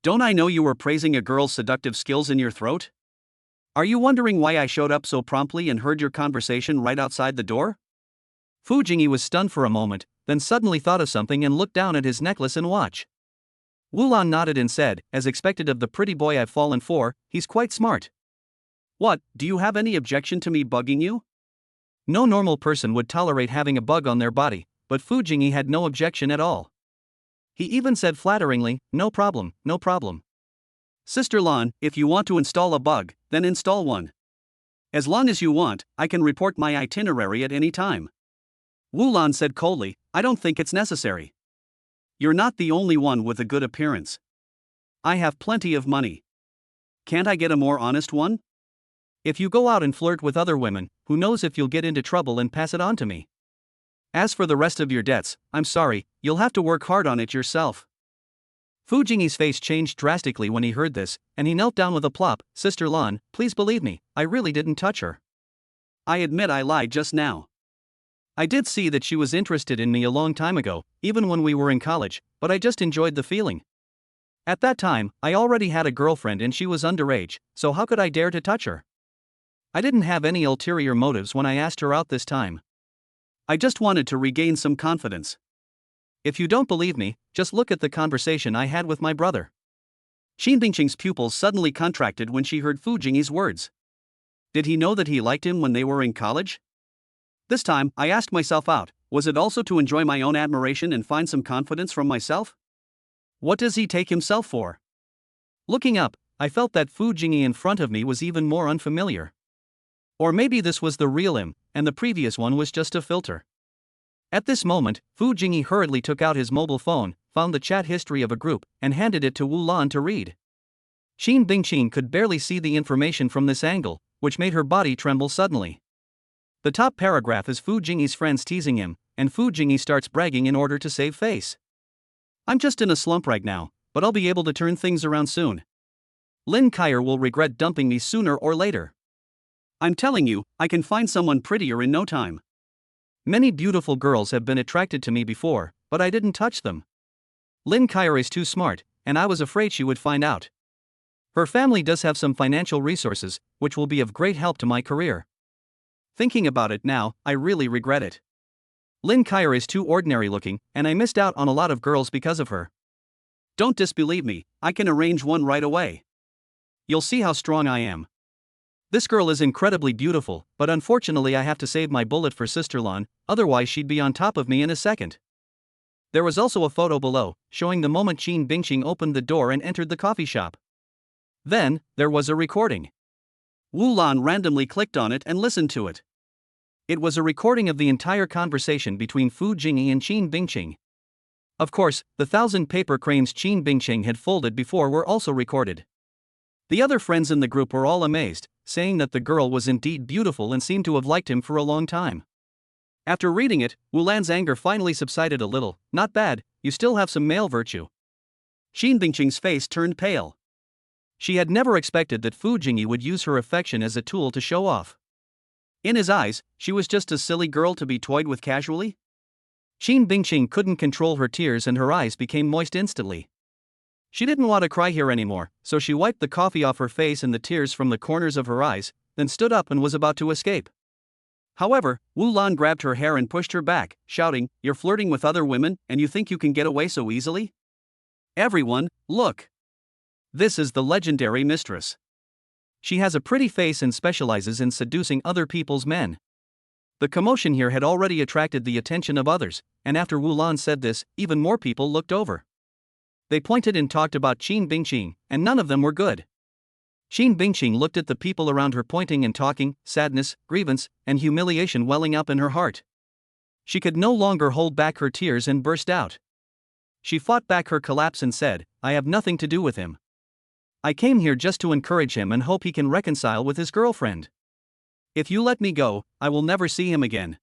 Don't I know you were praising a girl's seductive skills in your throat? Are you wondering why I showed up so promptly and heard your conversation right outside the door?" Fu Jingyi was stunned for a moment, then suddenly thought of something and looked down at his necklace and watch. Wu Lan nodded and said, as expected of the pretty boy I've fallen for, he's quite smart. What, do you have any objection to me bugging you? No normal person would tolerate having a bug on their body, but Fu Jingyi had no objection at all. He even said flatteringly, no problem, no problem. Sister Lan, if you want to install a bug, then install one. As long as you want, I can report my itinerary at any time. Wu Lan said coldly, I don't think it's necessary. You're not the only one with a good appearance. I have plenty of money. Can't I get a more honest one? If you go out and flirt with other women, who knows if you'll get into trouble and pass it on to me. As for the rest of your debts, I'm sorry, you'll have to work hard on it yourself. Fu Jingyi's face changed drastically when he heard this, and he knelt down with a plop. Sister Lan, please believe me, I really didn't touch her. I admit I lied just now. I did see that she was interested in me a long time ago, even when we were in college, but I just enjoyed the feeling. At that time, I already had a girlfriend and she was underage, so how could I dare to touch her? I didn't have any ulterior motives when I asked her out this time. I just wanted to regain some confidence. If you don't believe me, just look at the conversation I had with my brother. Xin Bingqing's pupils suddenly contracted when she heard Fu Jingyi's words. Did he know that he liked him when they were in college? This time, I asked myself out, was it also to enjoy my own admiration and find some confidence from myself? What does he take himself for? Looking up, I felt that Fu Jingyi in front of me was even more unfamiliar. Or maybe this was the real him, and the previous one was just a filter. At this moment, Fu Jingyi hurriedly took out his mobile phone, found the chat history of a group, and handed it to Wu Lan to read. Xin Bingqing could barely see the information from this angle, which made her body tremble suddenly. The top paragraph is Fu Jingyi's friends teasing him, and Fu Jingyi starts bragging in order to save face. I'm just in a slump right now, but I'll be able to turn things around soon. Lin Kaier will regret dumping me sooner or later. I'm telling you, I can find someone prettier in no time. Many beautiful girls have been attracted to me before, but I didn't touch them. Lin Kaier is too smart, and I was afraid she would find out. Her family does have some financial resources, which will be of great help to my career. Thinking about it now, I really regret it. Lin Kaier is too ordinary looking, and I missed out on a lot of girls because of her. Don't disbelieve me, I can arrange one right away. You'll see how strong I am. This girl is incredibly beautiful, but unfortunately I have to save my bullet for Sister Lan, otherwise she'd be on top of me in a second. There was also a photo below, showing the moment Xin Bingqing opened the door and entered the coffee shop. Then, there was a recording. Wu Lan randomly clicked on it and listened to it. It was a recording of the entire conversation between Fu Jingyi and Qin Bingqing. Of course, the 1,000 paper cranes Qin Bingqing had folded before were also recorded. The other friends in the group were all amazed, saying that the girl was indeed beautiful and seemed to have liked him for a long time. After reading it, Wu Lan's anger finally subsided a little. Not bad, you still have some male virtue. Qin Bingqing's face turned pale. She had never expected that Fu Jingyi would use her affection as a tool to show off. In his eyes, she was just a silly girl to be toyed with casually. Qin Bingqing couldn't control her tears and her eyes became moist instantly. She didn't want to cry here anymore, so she wiped the coffee off her face and the tears from the corners of her eyes, then stood up and was about to escape. However, Wu Lan grabbed her hair and pushed her back, shouting, "You're flirting with other women, and you think you can get away so easily? Everyone, look! This is the legendary mistress. She has a pretty face and specializes in seducing other people's men." The commotion here had already attracted the attention of others, and after Wu Lan said this, even more people looked over. They pointed and talked about Qin Bingqing, and none of them were good. Qin Bingqing looked at the people around her pointing and talking, sadness, grievance, and humiliation welling up in her heart. She could no longer hold back her tears and burst out. She fought back her collapse and said, "I have nothing to do with him. I came here just to encourage him and hope he can reconcile with his girlfriend. If you let me go, I will never see him again."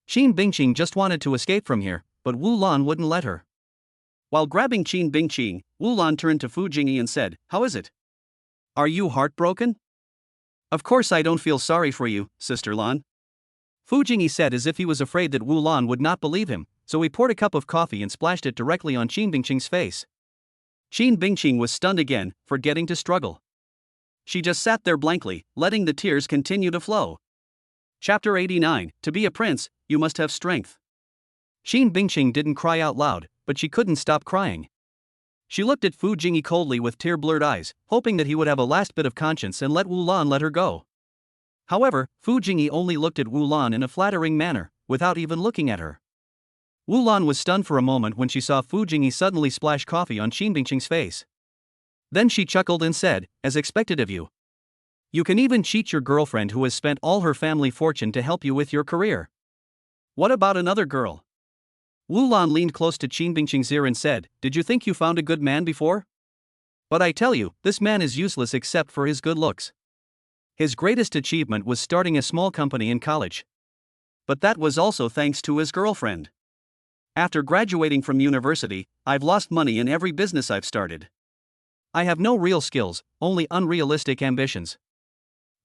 Qin Bingqing just wanted to escape from here, but Wu Lan wouldn't let her. While grabbing Qin Bingqing, Wu Lan turned to Fu Jingyi and said, "How is it? Are you heartbroken?" "Of course I don't feel sorry for you, Sister Lan," Fu Jingyi said as if he was afraid that Wu Lan would not believe him, so he poured a cup of coffee and splashed it directly on Qin Bingqing's face. Qin Bingqing was stunned again, forgetting to struggle. She just sat there blankly, letting the tears continue to flow. Chapter 89, To be a prince, you must have strength. Qin Bingqing didn't cry out loud, but she couldn't stop crying. She looked at Fu Jingyi coldly with tear-blurred eyes, hoping that he would have a last bit of conscience and let Wu Lan let her go. However, Fu Jingyi only looked at Wu Lan in a flattering manner, without even looking at her. Wu Lan was stunned for a moment when she saw Fu Jingyi suddenly splash coffee on Qin Bingqing's face. Then she chuckled and said, "As expected of you. You can even cheat your girlfriend who has spent all her family fortune to help you with your career. What about another girl?" Wu Lan leaned close to Qin Bingqing's ear and said, "Did you think you found a good man before? But I tell you, this man is useless except for his good looks. His greatest achievement was starting a small company in college. But that was also thanks to his girlfriend. After graduating from university, I've lost money in every business I've started. I have no real skills, only unrealistic ambitions.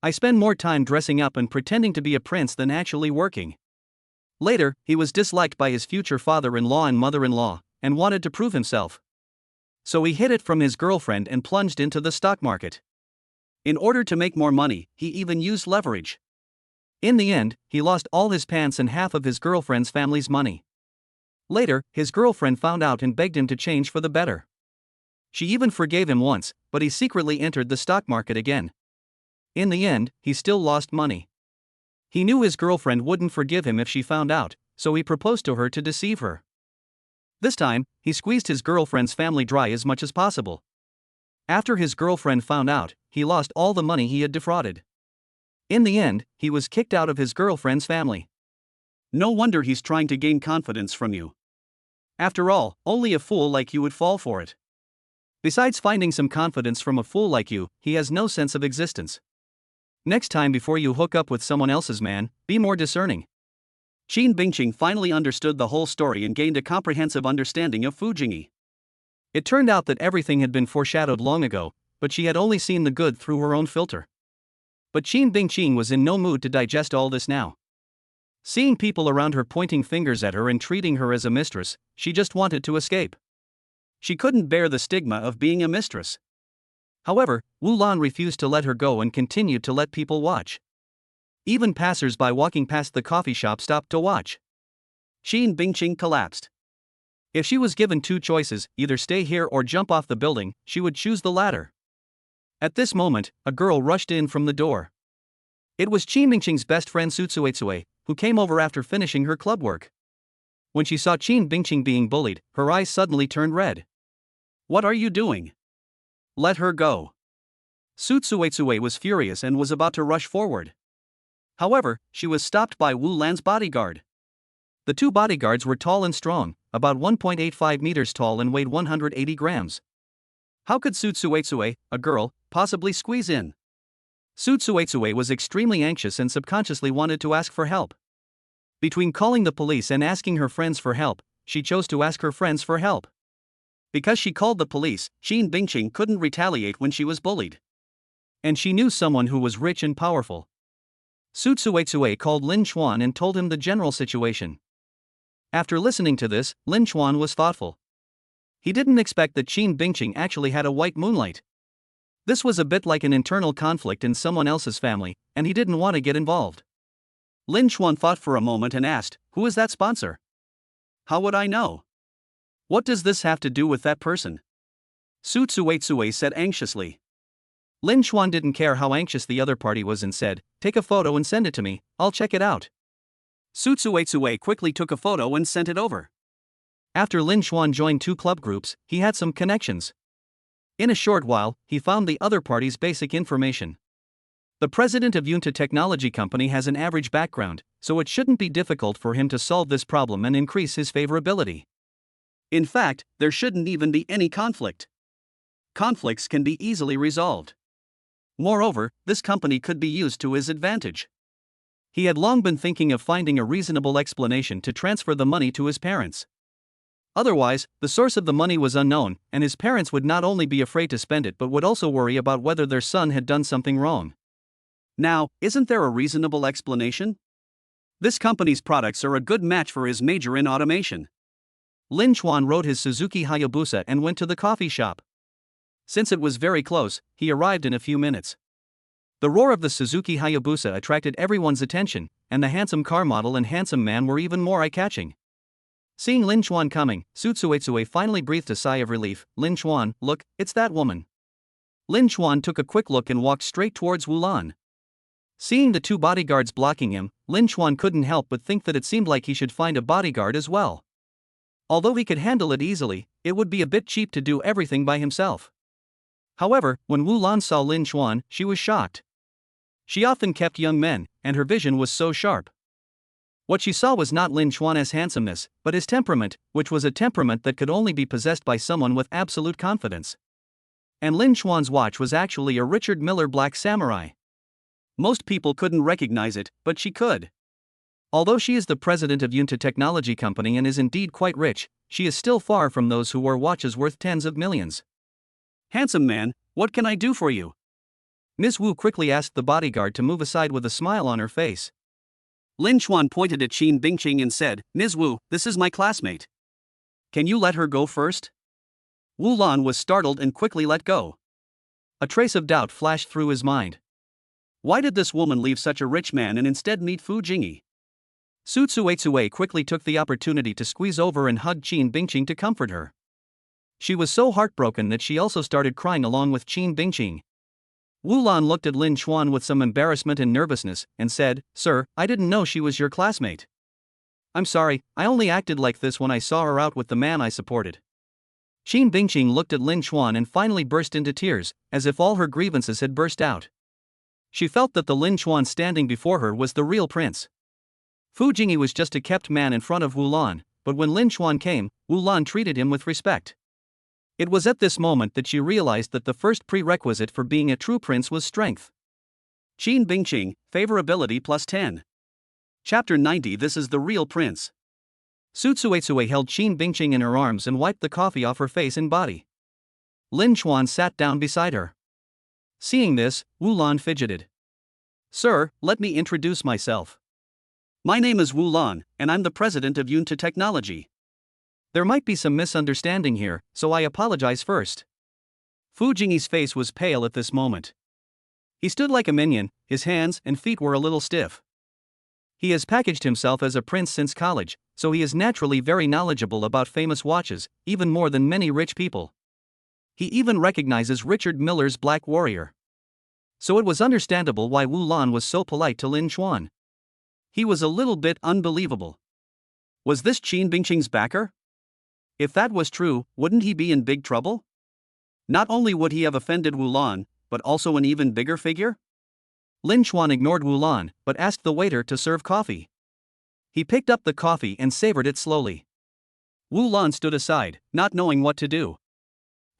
I spend more time dressing up and pretending to be a prince than actually working." Later, he was disliked by his future father-in-law and mother-in-law, and wanted to prove himself. So he hid it from his girlfriend and plunged into the stock market. In order to make more money, he even used leverage. In the end, he lost all his pants and half of his girlfriend's family's money. Later, his girlfriend found out and begged him to change for the better. She even forgave him once, but he secretly entered the stock market again. In the end, he still lost money. He knew his girlfriend wouldn't forgive him if she found out, so he proposed to her to deceive her. This time, he squeezed his girlfriend's family dry as much as possible. After his girlfriend found out, he lost all the money he had defrauded. In the end, he was kicked out of his girlfriend's family. No wonder he's trying to gain confidence from you. After all, only a fool like you would fall for it. Besides finding some confidence from a fool like you, he has no sense of existence. Next time before you hook up with someone else's man, be more discerning." Qin Bingqing finally understood the whole story and gained a comprehensive understanding of Fu Jingyi. It turned out that everything had been foreshadowed long ago, but she had only seen the good through her own filter. But Qin Bingqing was in no mood to digest all this now. Seeing people around her pointing fingers at her and treating her as a mistress, she just wanted to escape. She couldn't bear the stigma of being a mistress. However, Wu Lan refused to let her go and continued to let people watch. Even passers-by walking past the coffee shop stopped to watch. Qin Bingqing collapsed. If she was given two choices, either stay here or jump off the building, she would choose the latter. At this moment, a girl rushed in from the door. It was Qin Bingqing's best friend Tsutsuetsue, who came over after finishing her club work. When she saw Qin Bingqing being bullied, her eyes suddenly turned red. "What are you doing? Let her go." Su Tsuetsue was furious and was about to rush forward. However, she was stopped by Wu Lan's bodyguard. The two bodyguards were tall and strong, about 1.85 meters tall and weighed 180 grams. How could Su Tsuetsue, a girl, possibly squeeze in? Su Tsuetsue was extremely anxious and subconsciously wanted to ask for help. Between calling the police and asking her friends for help, she chose to ask her friends for help. Because she called the police, Qin Bingqing couldn't retaliate when she was bullied. And she knew someone who was rich and powerful. Su Tsuetsue called Lin Chuan and told him the general situation. After listening to this, Lin Chuan was thoughtful. He didn't expect that Qin Bingqing actually had a white moonlight. This was a bit like an internal conflict in someone else's family, and he didn't want to get involved. Lin Chuan thought for a moment and asked, "Who is that sponsor? How would I know? What does this have to do with that person?" Su Tsuetsue said anxiously. Lin Chuan didn't care how anxious the other party was and said, "Take a photo and send it to me, I'll check it out." Su Tsuetsue quickly took a photo and sent it over. After Lin Chuan joined two club groups, he had some connections. In a short while, he found the other party's basic information. The president of Yunta Technology Company has an average background, so it shouldn't be difficult for him to solve this problem and increase his favorability. In fact, there shouldn't even be any conflict. Conflicts can be easily resolved. Moreover, this company could be used to his advantage. He had long been thinking of finding a reasonable explanation to transfer the money to his parents. Otherwise, the source of the money was unknown, and his parents would not only be afraid to spend it but would also worry about whether their son had done something wrong. Now, isn't there a reasonable explanation? This company's products are a good match for his major in automation. Lin Chuan rode his Suzuki Hayabusa and went to the coffee shop. Since it was very close, he arrived in a few minutes. The roar of the Suzuki Hayabusa attracted everyone's attention, and the handsome car model and handsome man were even more eye-catching. Seeing Lin Chuan coming, Su Tsuetsue finally breathed a sigh of relief. "Lin Chuan, look, it's that woman." Lin Chuan took a quick look and walked straight towards Wu Lan. Seeing the two bodyguards blocking him, Lin Chuan couldn't help but think that it seemed like he should find a bodyguard as well. Although he could handle it easily, it would be a bit cheap to do everything by himself. However, when Wu Lan saw Lin Chuan, she was shocked. She often kept young men, and her vision was so sharp. What she saw was not Lin Chuan's handsomeness, but his temperament, which was a temperament that could only be possessed by someone with absolute confidence. And Lin Chuan's watch was actually a Richard Miller Black Samurai. Most people couldn't recognize it, but she could. Although she is the president of Yunta Technology Company and is indeed quite rich, she is still far from those who wore watches worth tens of millions. "Handsome man, what can I do for you?" Ms. Wu quickly asked the bodyguard to move aside with a smile on her face. Lin Chuan pointed at Qin Bingqing and said, "Ms. Wu, this is my classmate. Can you let her go first?" Wu Lan was startled and quickly let go. A trace of doubt flashed through his mind. Why did this woman leave such a rich man and instead meet Fu Jingyi? Su Tsuetsue quickly took the opportunity to squeeze over and hug Qin Bingqing to comfort her. She was so heartbroken that she also started crying along with Qin Bingqing. Wu Lan looked at Lin Chuan with some embarrassment and nervousness, and said, "Sir, I didn't know she was your classmate. I'm sorry, I only acted like this when I saw her out with the man I supported." Qin Bingqing looked at Lin Chuan and finally burst into tears, as if all her grievances had burst out. She felt that the Lin Chuan standing before her was the real prince. Fu Jingyi was just a kept man in front of Wu Lan, but when Lin Chuan came, Wu Lan treated him with respect. It was at this moment that she realized that the first prerequisite for being a true prince was strength. Qin Bingqing, favorability plus 10. Chapter 90. This is the real prince. Su Tsuetsue held Qin Bingqing in her arms and wiped the coffee off her face and body. Lin Chuan sat down beside her. Seeing this, Wu Lan fidgeted. "Sir, let me introduce myself. My name is Wu Lan, and I'm the president of Yunta Technology." There might be some misunderstanding here, so I apologize first. Fu Jingyi's face was pale at this moment. He stood like a minion, his hands and feet were a little stiff. He has packaged himself as a prince since college, so he is naturally very knowledgeable about famous watches, even more than many rich people. He even recognizes Richard Miller's Black Warrior. So it was understandable why Wu Lan was so polite to Lin Chuan. He was a little bit unbelievable. Was this Qin Bingqing's backer? If that was true, wouldn't he be in big trouble? Not only would he have offended Wu Lan, but also an even bigger figure? Lin Chuan ignored Wu Lan, but asked the waiter to serve coffee. He picked up the coffee and savored it slowly. Wu Lan stood aside, not knowing what to do.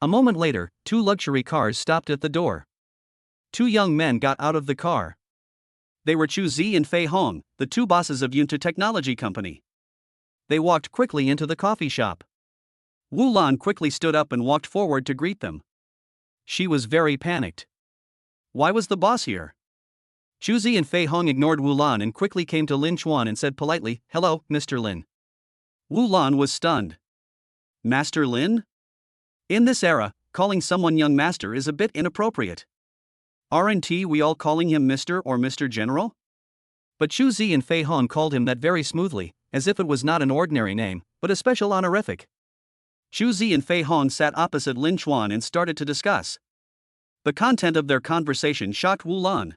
A moment later, 2 luxury cars stopped at the door. 2 young men got out of the car. They were Chu Zi and Fei Hong, the 2 bosses of Yunta Technology Company. They walked quickly into the coffee shop. Wu Lan quickly stood up and walked forward to greet them. She was very panicked. Why was the boss here? Chu Zi and Fei Hong ignored Wu Lan and quickly came to Lin Chuan and said politely, "Hello, Mr. Lin." Wu Lan was stunned. Master Lin? In this era, calling someone young master is a bit inappropriate. Aren't we all calling him Mr. or Mr. General? But Chu Zi and Fei Hong called him that very smoothly, as if it was not an ordinary name, but a special honorific. Chu Zi and Fei Hong sat opposite Lin Chuan and started to discuss. The content of their conversation shocked Wu Lan.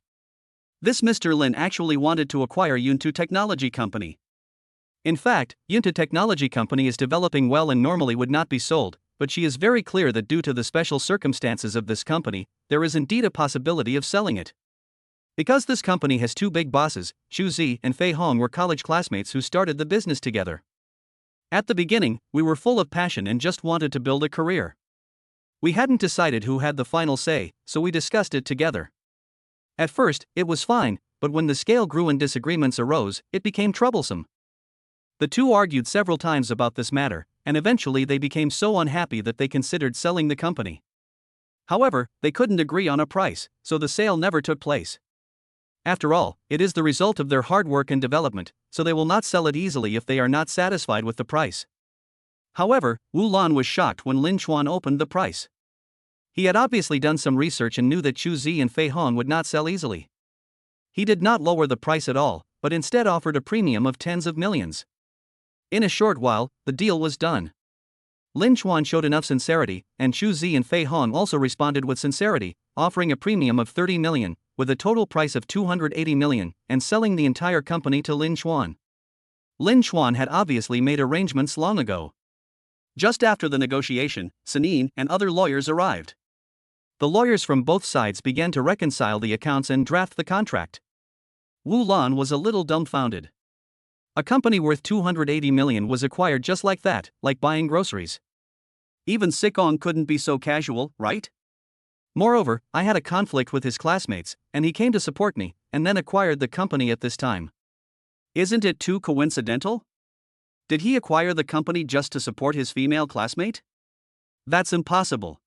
This Mr. Lin actually wanted to acquire Yunta Technology Company. In fact, Yunta Technology Company is developing well and normally would not be sold, but she is very clear that due to the special circumstances of this company, there is indeed a possibility of selling it. Because this company has 2 big bosses, Chu Zi and Fei Hong were college classmates who started the business together. At the beginning, we were full of passion and just wanted to build a career. We hadn't decided who had the final say, so we discussed it together. At first, it was fine, but when the scale grew and disagreements arose, it became troublesome. The 2 argued several times about this matter, and eventually they became so unhappy that they considered selling the company. However, they couldn't agree on a price, so the sale never took place. After all, it is the result of their hard work and development, so they will not sell it easily if they are not satisfied with the price. However, Wu Lan was shocked when Lin Chuan opened the price. He had obviously done some research and knew that Chu Zi and Fei Hong would not sell easily. He did not lower the price at all, but instead offered a premium of tens of millions. In a short while, the deal was done. Lin Chuan showed enough sincerity, and Chu Zi and Fei Hong also responded with sincerity, offering a premium of 30 million, with a total price of 280 million, and selling the entire company to Lin Chuan. Lin Chuan had obviously made arrangements long ago. Just after the negotiation, Sanin and other lawyers arrived. The lawyers from both sides began to reconcile the accounts and draft the contract. Wu Lan was a little dumbfounded. A company worth 280 million was acquired just like that, like buying groceries. Even Sikong couldn't be so casual, right? Moreover, I had a conflict with his classmates, and he came to support me, and then acquired the company at this time. Isn't it too coincidental? Did he acquire the company just to support his female classmate? That's impossible.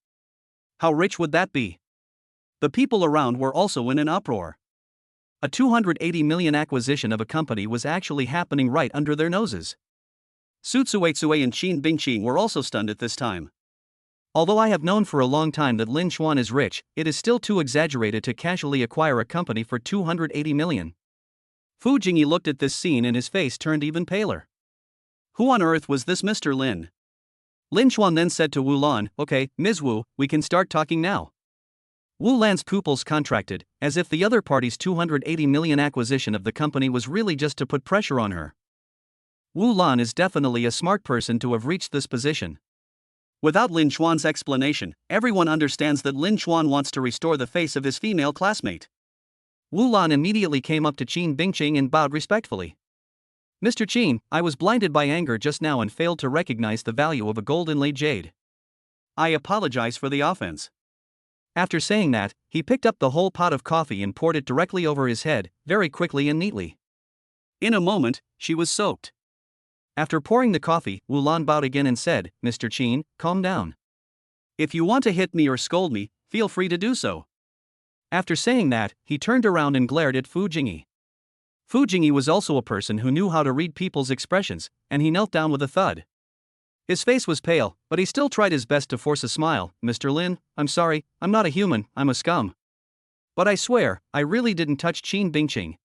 How rich would that be? The people around were also in an uproar. A 280 million acquisition of a company was actually happening right under their noses. Su Tsuei and Qin Bingqing were also stunned at this time. Although I have known for a long time that Lin Chuan is rich, it is still too exaggerated to casually acquire a company for 280 million. Fu Jingyi looked at this scene and his face turned even paler. Who on earth was this Mr. Lin? Lin Chuan then said to Wu Lan, "Okay, Ms. Wu, we can start talking now." Wu Lan's pupils contracted, as if the other party's 280 million acquisition of the company was really just to put pressure on her. Wu Lan is definitely a smart person to have reached this position. Without Lin Chuan's explanation, everyone understands that Lin Chuan wants to restore the face of his female classmate. Wu Lan immediately came up to Qin Bingqing and bowed respectfully. "Mr. Qin, I was blinded by anger just now and failed to recognize the value of a gold inlaid jade. I apologize for the offense." After saying that, he picked up the whole pot of coffee and poured it directly over his head, very quickly and neatly. In a moment, she was soaked. After pouring the coffee, Wu Lan bowed again and said, "Mr. Qin, calm down. If you want to hit me or scold me, feel free to do so." After saying that, he turned around and glared at Fu Jingyi. Fu Jingyi was also a person who knew how to read people's expressions, and he knelt down with a thud. His face was pale, but he still tried his best to force a smile. "Mr. Lin, I'm sorry, I'm not a human, I'm a scum. But I swear, I really didn't touch Qin Bingqing."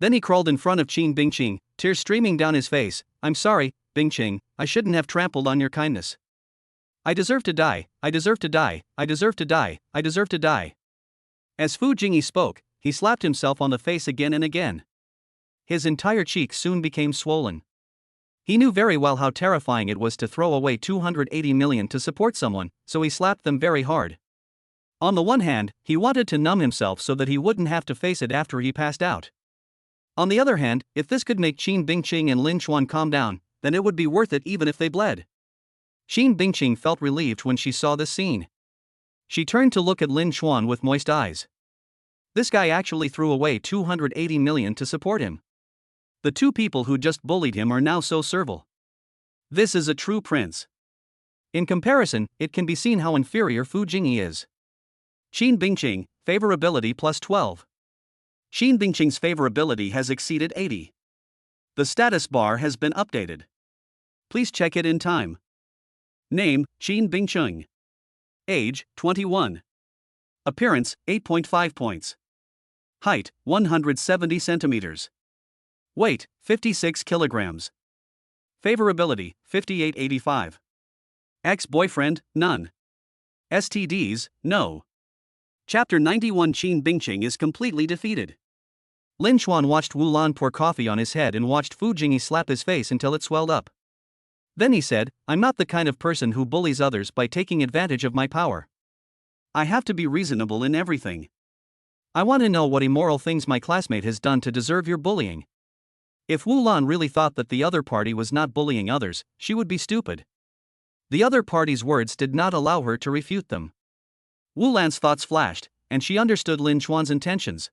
Then he crawled in front of Qin Bingqing, tears streaming down his face. "I'm sorry, Bingqing, I shouldn't have trampled on your kindness. I deserve to die, I deserve to die, I deserve to die, I deserve to die." As Fu Jingyi spoke, he slapped himself on the face again and again. His entire cheek soon became swollen. He knew very well how terrifying it was to throw away 280 million to support someone, so he slapped them very hard. On the one hand, he wanted to numb himself so that he wouldn't have to face it after he passed out. On the other hand, if this could make Qin Bingqing and Lin Xuan calm down, then it would be worth it even if they bled. Qin Bingqing felt relieved when she saw this scene. She turned to look at Lin Xuan with moist eyes. This guy actually threw away 280 million to support him. The two people who just bullied him are now so servile. This is a true prince. In comparison, it can be seen how inferior Fu Jingyi is. Qin Bingqing, favorability plus 12. Qin Bingqing's favorability has exceeded 80. The status bar has been updated. Please check it in time. Name, Qin Bingqing. Age, 21. Appearance, 8.5 points. Height, 170 centimeters. Weight, 56 kilograms. Favorability, 5885. Ex-boyfriend, none. STDs, no. Chapter 91. Qin Bingqing is completely defeated. Lin Xuan watched Wu Lan pour coffee on his head and watched Fu Jingyi slap his face until it swelled up. Then he said, "I'm not the kind of person who bullies others by taking advantage of my power. I have to be reasonable in everything. I want to know what immoral things my classmate has done to deserve your bullying." If Wu Lan really thought that the other party was not bullying others, she would be stupid. The other party's words did not allow her to refute them. Wu Lan's thoughts flashed, and she understood Lin Xuan's intentions.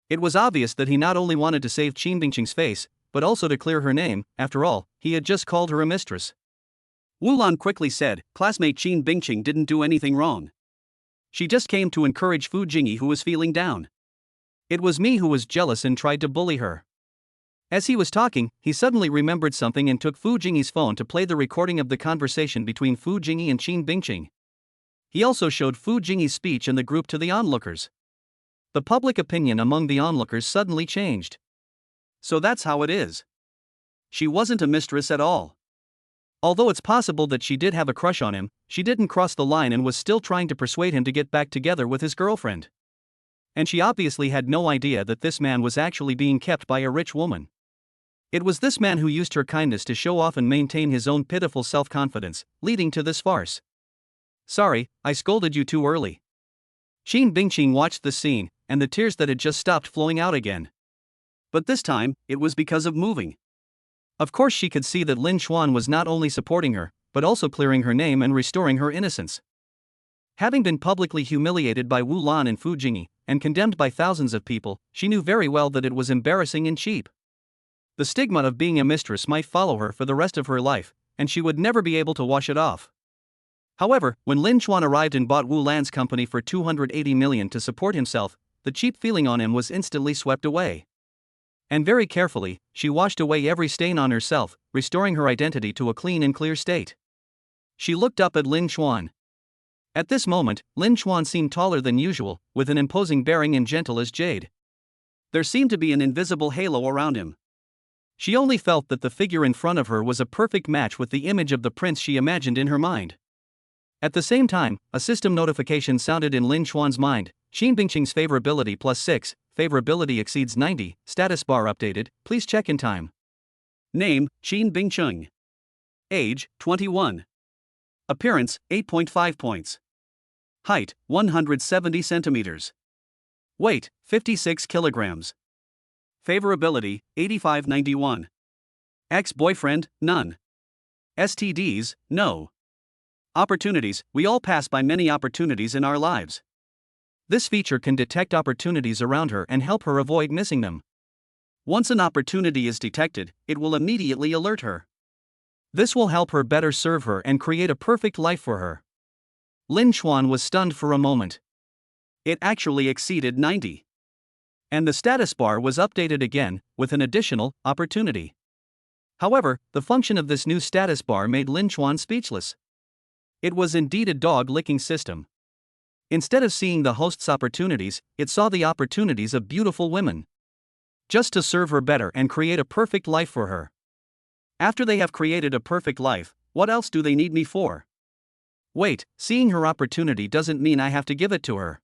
It was obvious that he not only wanted to save Qin Bingqing's face, but also to clear her name. After all, he had just called her a mistress. Wu Lan quickly said, "Classmate Qin Bingqing didn't do anything wrong. She just came to encourage Fu Jingyi, who was feeling down. It was me who was jealous and tried to bully her." As he was talking, he suddenly remembered something and took Fu Jingyi's phone to play the recording of the conversation between Fu Jingyi and Qin Bingqing. He also showed Fu Jingyi's speech in the group to the onlookers. The public opinion among the onlookers suddenly changed. So that's how it is. She wasn't a mistress at all. Although it's possible that she did have a crush on him, she didn't cross the line and was still trying to persuade him to get back together with his girlfriend. And she obviously had no idea that this man was actually being kept by a rich woman. It was this man who used her kindness to show off and maintain his own pitiful self-confidence, leading to this farce. "Sorry, I scolded you too early." Qin Bingqing watched the scene, and the tears that had just stopped flowing out again. But this time, it was because of moving. Of course, she could see that Lin Xuan was not only supporting her, but also clearing her name and restoring her innocence. Having been publicly humiliated by Wu Lan and Fu Jingyi, and condemned by thousands of people, she knew very well that it was embarrassing and cheap. The stigma of being a mistress might follow her for the rest of her life, and she would never be able to wash it off. However, when Lin Xuan arrived and bought Wu Lan's company for 280 million to support himself, the cheap feeling on him was instantly swept away. And very carefully, she washed away every stain on herself, restoring her identity to a clean and clear state. She looked up at Lin Xuan. At this moment, Lin Xuan seemed taller than usual, with an imposing bearing and gentle as jade. There seemed to be an invisible halo around him. She only felt that the figure in front of her was a perfect match with the image of the prince she imagined in her mind. At the same time, a system notification sounded in Lin Xuan's mind. Qin Bingqing's favorability plus 6, favorability exceeds 90, status bar updated, please check in time. Name, Qin Bingqing. Age, 21. Appearance, 8.5 points. Height, 170 centimeters. Weight, 56 kilograms. Favorability, 8591. Ex-boyfriend, none. STDs, no. Opportunities, we all pass by many opportunities in our lives. This feature can detect opportunities around her and help her avoid missing them. Once an opportunity is detected, it will immediately alert her. This will help her better serve her and create a perfect life for her. Lin Xuan was stunned for a moment. It actually exceeded 90. And the status bar was updated again, with an additional opportunity. However, the function of this new status bar made Lin Xuan speechless. It was indeed a dog-licking system. Instead of seeing the host's opportunities, it saw the opportunities of beautiful women. Just to serve her better and create a perfect life for her. After they have created a perfect life, what else do they need me for? Wait, seeing her opportunity doesn't mean I have to give it to her.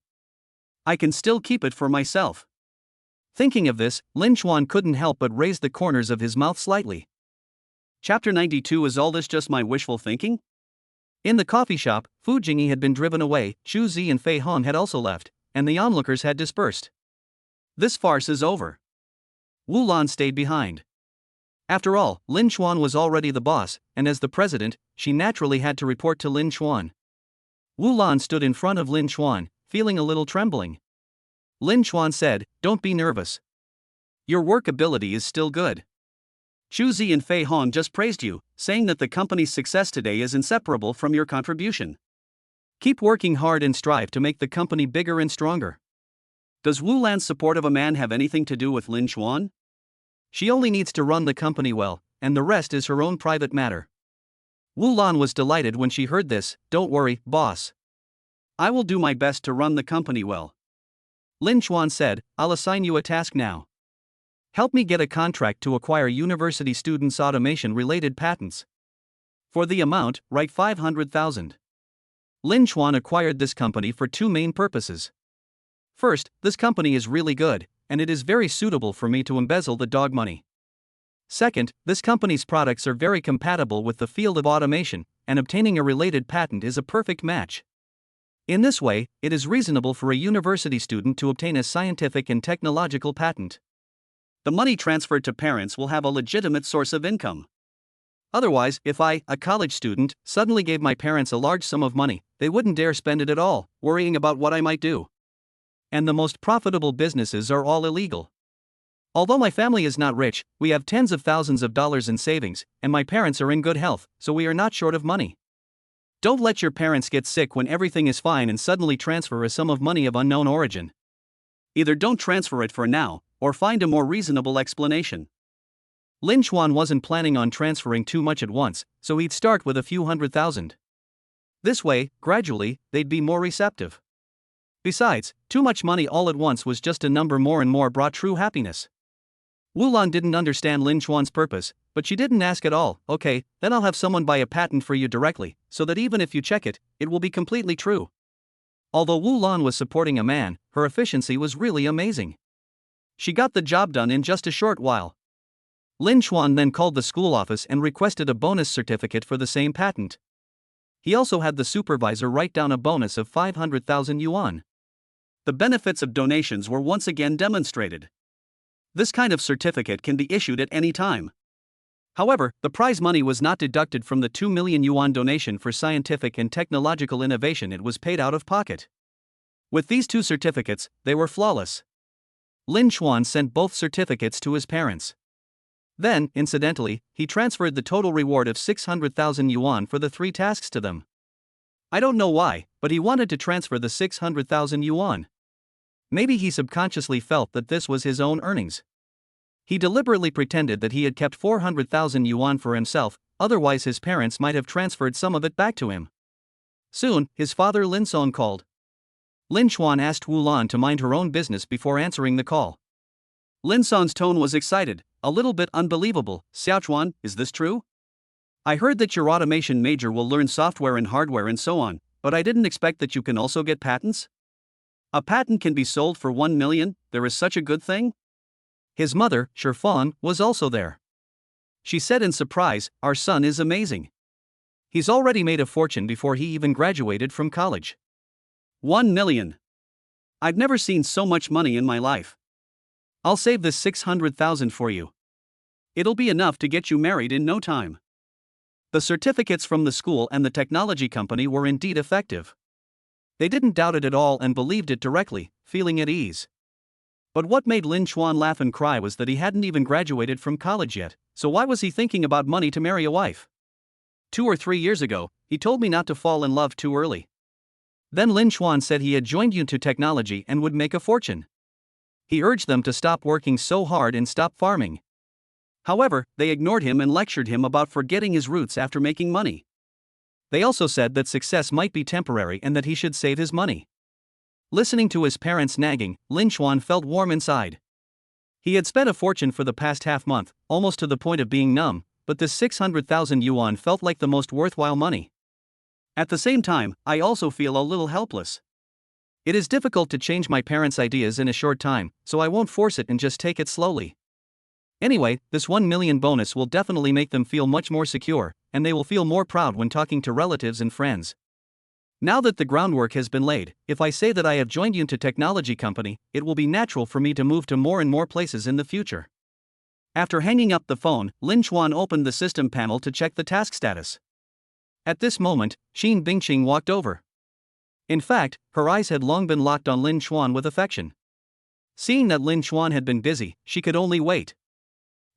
I can still keep it for myself. Thinking of this, Lin Xuan couldn't help but raise the corners of his mouth slightly. Chapter 92. Is all this just my wishful thinking? In the coffee shop, Fu Jingyi had been driven away, Chu Zi and Fei Hong had also left, and the onlookers had dispersed. This farce is over. Wu Lan stayed behind. After all, Lin Chuan was already the boss, and as the president, she naturally had to report to Lin Chuan. Wu Lan stood in front of Lin Chuan, feeling a little trembling. Lin Chuan said, "Don't be nervous. Your work ability is still good. Chu Zi and Fei Hong just praised you, saying that the company's success today is inseparable from your contribution. Keep working hard and strive to make the company bigger and stronger." Does Wu Lan's support of a man have anything to do with Lin Chuan? She only needs to run the company well, and the rest is her own private matter. Wu Lan was delighted when she heard this. "Don't worry, boss. I will do my best to run the company well." Lin Chuan said, "I'll assign you a task now. Help me get a contract to acquire university students' automation-related patents. For the amount, write 500,000. Lin Chuan acquired this company for two main purposes. First, this company is really good, and it is very suitable for me to embezzle the dog money. Second, this company's products are very compatible with the field of automation, and obtaining a related patent is a perfect match. In this way, it is reasonable for a university student to obtain a scientific and technological patent. The money transferred to parents will have a legitimate source of income. Otherwise, if I, a college student, suddenly gave my parents a large sum of money, they wouldn't dare spend it at all, worrying about what I might do. And the most profitable businesses are all illegal. Although my family is not rich, we have tens of thousands of dollars in savings, and my parents are in good health, so we are not short of money. Don't let your parents get sick when everything is fine and suddenly transfer a sum of money of unknown origin. Either don't transfer it for now, or find a more reasonable explanation." Lin Chuan wasn't planning on transferring too much at once, so he'd start with a few 100,000. This way, gradually, they'd be more receptive. Besides, too much money all at once was just a number more and more brought true happiness. Wu Lan didn't understand Lin Chuan's purpose, but she didn't ask at all. "Okay, then I'll have someone buy a patent for you directly, so that even if you check it, it will be completely true." Although Wu Lan was supporting a man, her efficiency was really amazing. She got the job done in just a short while. Lin Chuan then called the school office and requested a bonus certificate for the same patent. He also had the supervisor write down a bonus of 500,000 yuan. The benefits of donations were once again demonstrated. This kind of certificate can be issued at any time. However, the prize money was not deducted from the 2 million yuan donation for scientific and technological innovation. It was paid out of pocket. With these two certificates, they were flawless. Lin Chuan sent both certificates to his parents. Then, incidentally, he transferred the total reward of 600,000 yuan for the three tasks to them. I don't know why, but he wanted to transfer the 600,000 yuan. Maybe he subconsciously felt that this was his own earnings. He deliberately pretended that he had kept 400,000 yuan for himself, otherwise his parents might have transferred some of it back to him. Soon, his father Lin Song called. Lin Chuan asked Wu Lan to mind her own business before answering the call. Lin Song's tone was excited, a little bit unbelievable. "Xiaochuan, is this true? I heard that your automation major will learn software and hardware and so on, but I didn't expect that you can also get patents? A patent can be sold for 1 million, there is such a good thing?" His mother, Shifan, was also there. She said in surprise, "Our son is amazing. He's already made a fortune before he even graduated from college." 1 million. I've never seen so much money in my life. I'll save this 600,000 for you. It'll be enough to get you married in no time. The certificates from the school and the technology company were indeed effective. They didn't doubt it at all and believed it directly, feeling at ease. But what made Lin Chuan laugh and cry was that he hadn't even graduated from college yet, so why was he thinking about money to marry a wife? 2 or 3 years ago, he told me not to fall in love too early. Then Lin Chuan said he had joined you to technology and would make a fortune. He urged them to stop working so hard and stop farming. However, they ignored him and lectured him about forgetting his roots after making money. They also said that success might be temporary and that he should save his money. Listening to his parents nagging, Lin Chuan felt warm inside. He had spent a fortune for the past half-month, almost to the point of being numb, but this 600,000 yuan felt like the most worthwhile money. At the same time, I also feel a little helpless. It is difficult to change my parents' ideas in a short time, so I won't force it and just take it slowly. Anyway, this 1 million bonus will definitely make them feel much more secure, and they will feel more proud when talking to relatives and friends. Now that the groundwork has been laid, if I say that I have joined Yunta Technology Company, it will be natural for me to move to more and more places in the future. After hanging up the phone, Lin Chuan opened the system panel to check the task status. At this moment, Qin Bingqing walked over. In fact, her eyes had long been locked on Lin Chuan with affection. Seeing that Lin Chuan had been busy, she could only wait.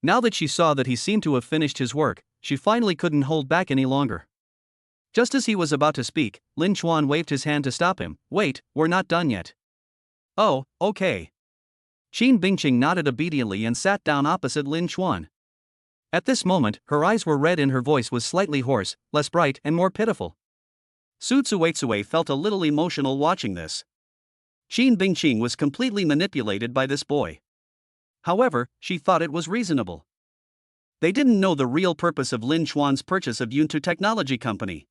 Now that she saw that he seemed to have finished his work, she finally couldn't hold back any longer. Just as he was about to speak, Lin Chuan waved his hand to stop him. Wait, we're not done yet. Oh, okay. Qin Bingqing nodded obediently and sat down opposite Lin Chuan. At this moment, her eyes were red and her voice was slightly hoarse, less bright and more pitiful. Su Tsuetsue felt a little emotional watching this. Qin Bingqing was completely manipulated by this boy. However, she thought it was reasonable. They didn't know the real purpose of Lin Chuan's purchase of Yunta Technology Company.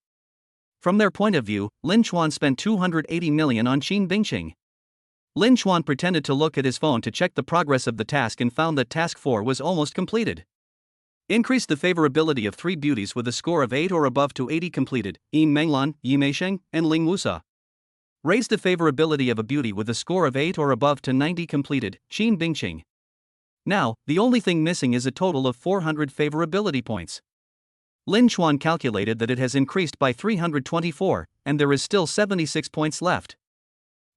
From their point of view, Lin Chuan spent 280 million on Qin Bingqing. Lin Chuan pretended to look at his phone to check the progress of the task and found that task 4 was almost completed. Increase the favorability of 3 beauties with a score of 8 or above to 80 completed, Yin Menglan, Yi Meisheng, and Ling Wusa. Raise the favorability of a beauty with a score of 8 or above to 90 completed, Qin Bingqing. Now, the only thing missing is a total of 400 favorability points. Lin Chuan calculated that it has increased by 324, and there is still 76 points left.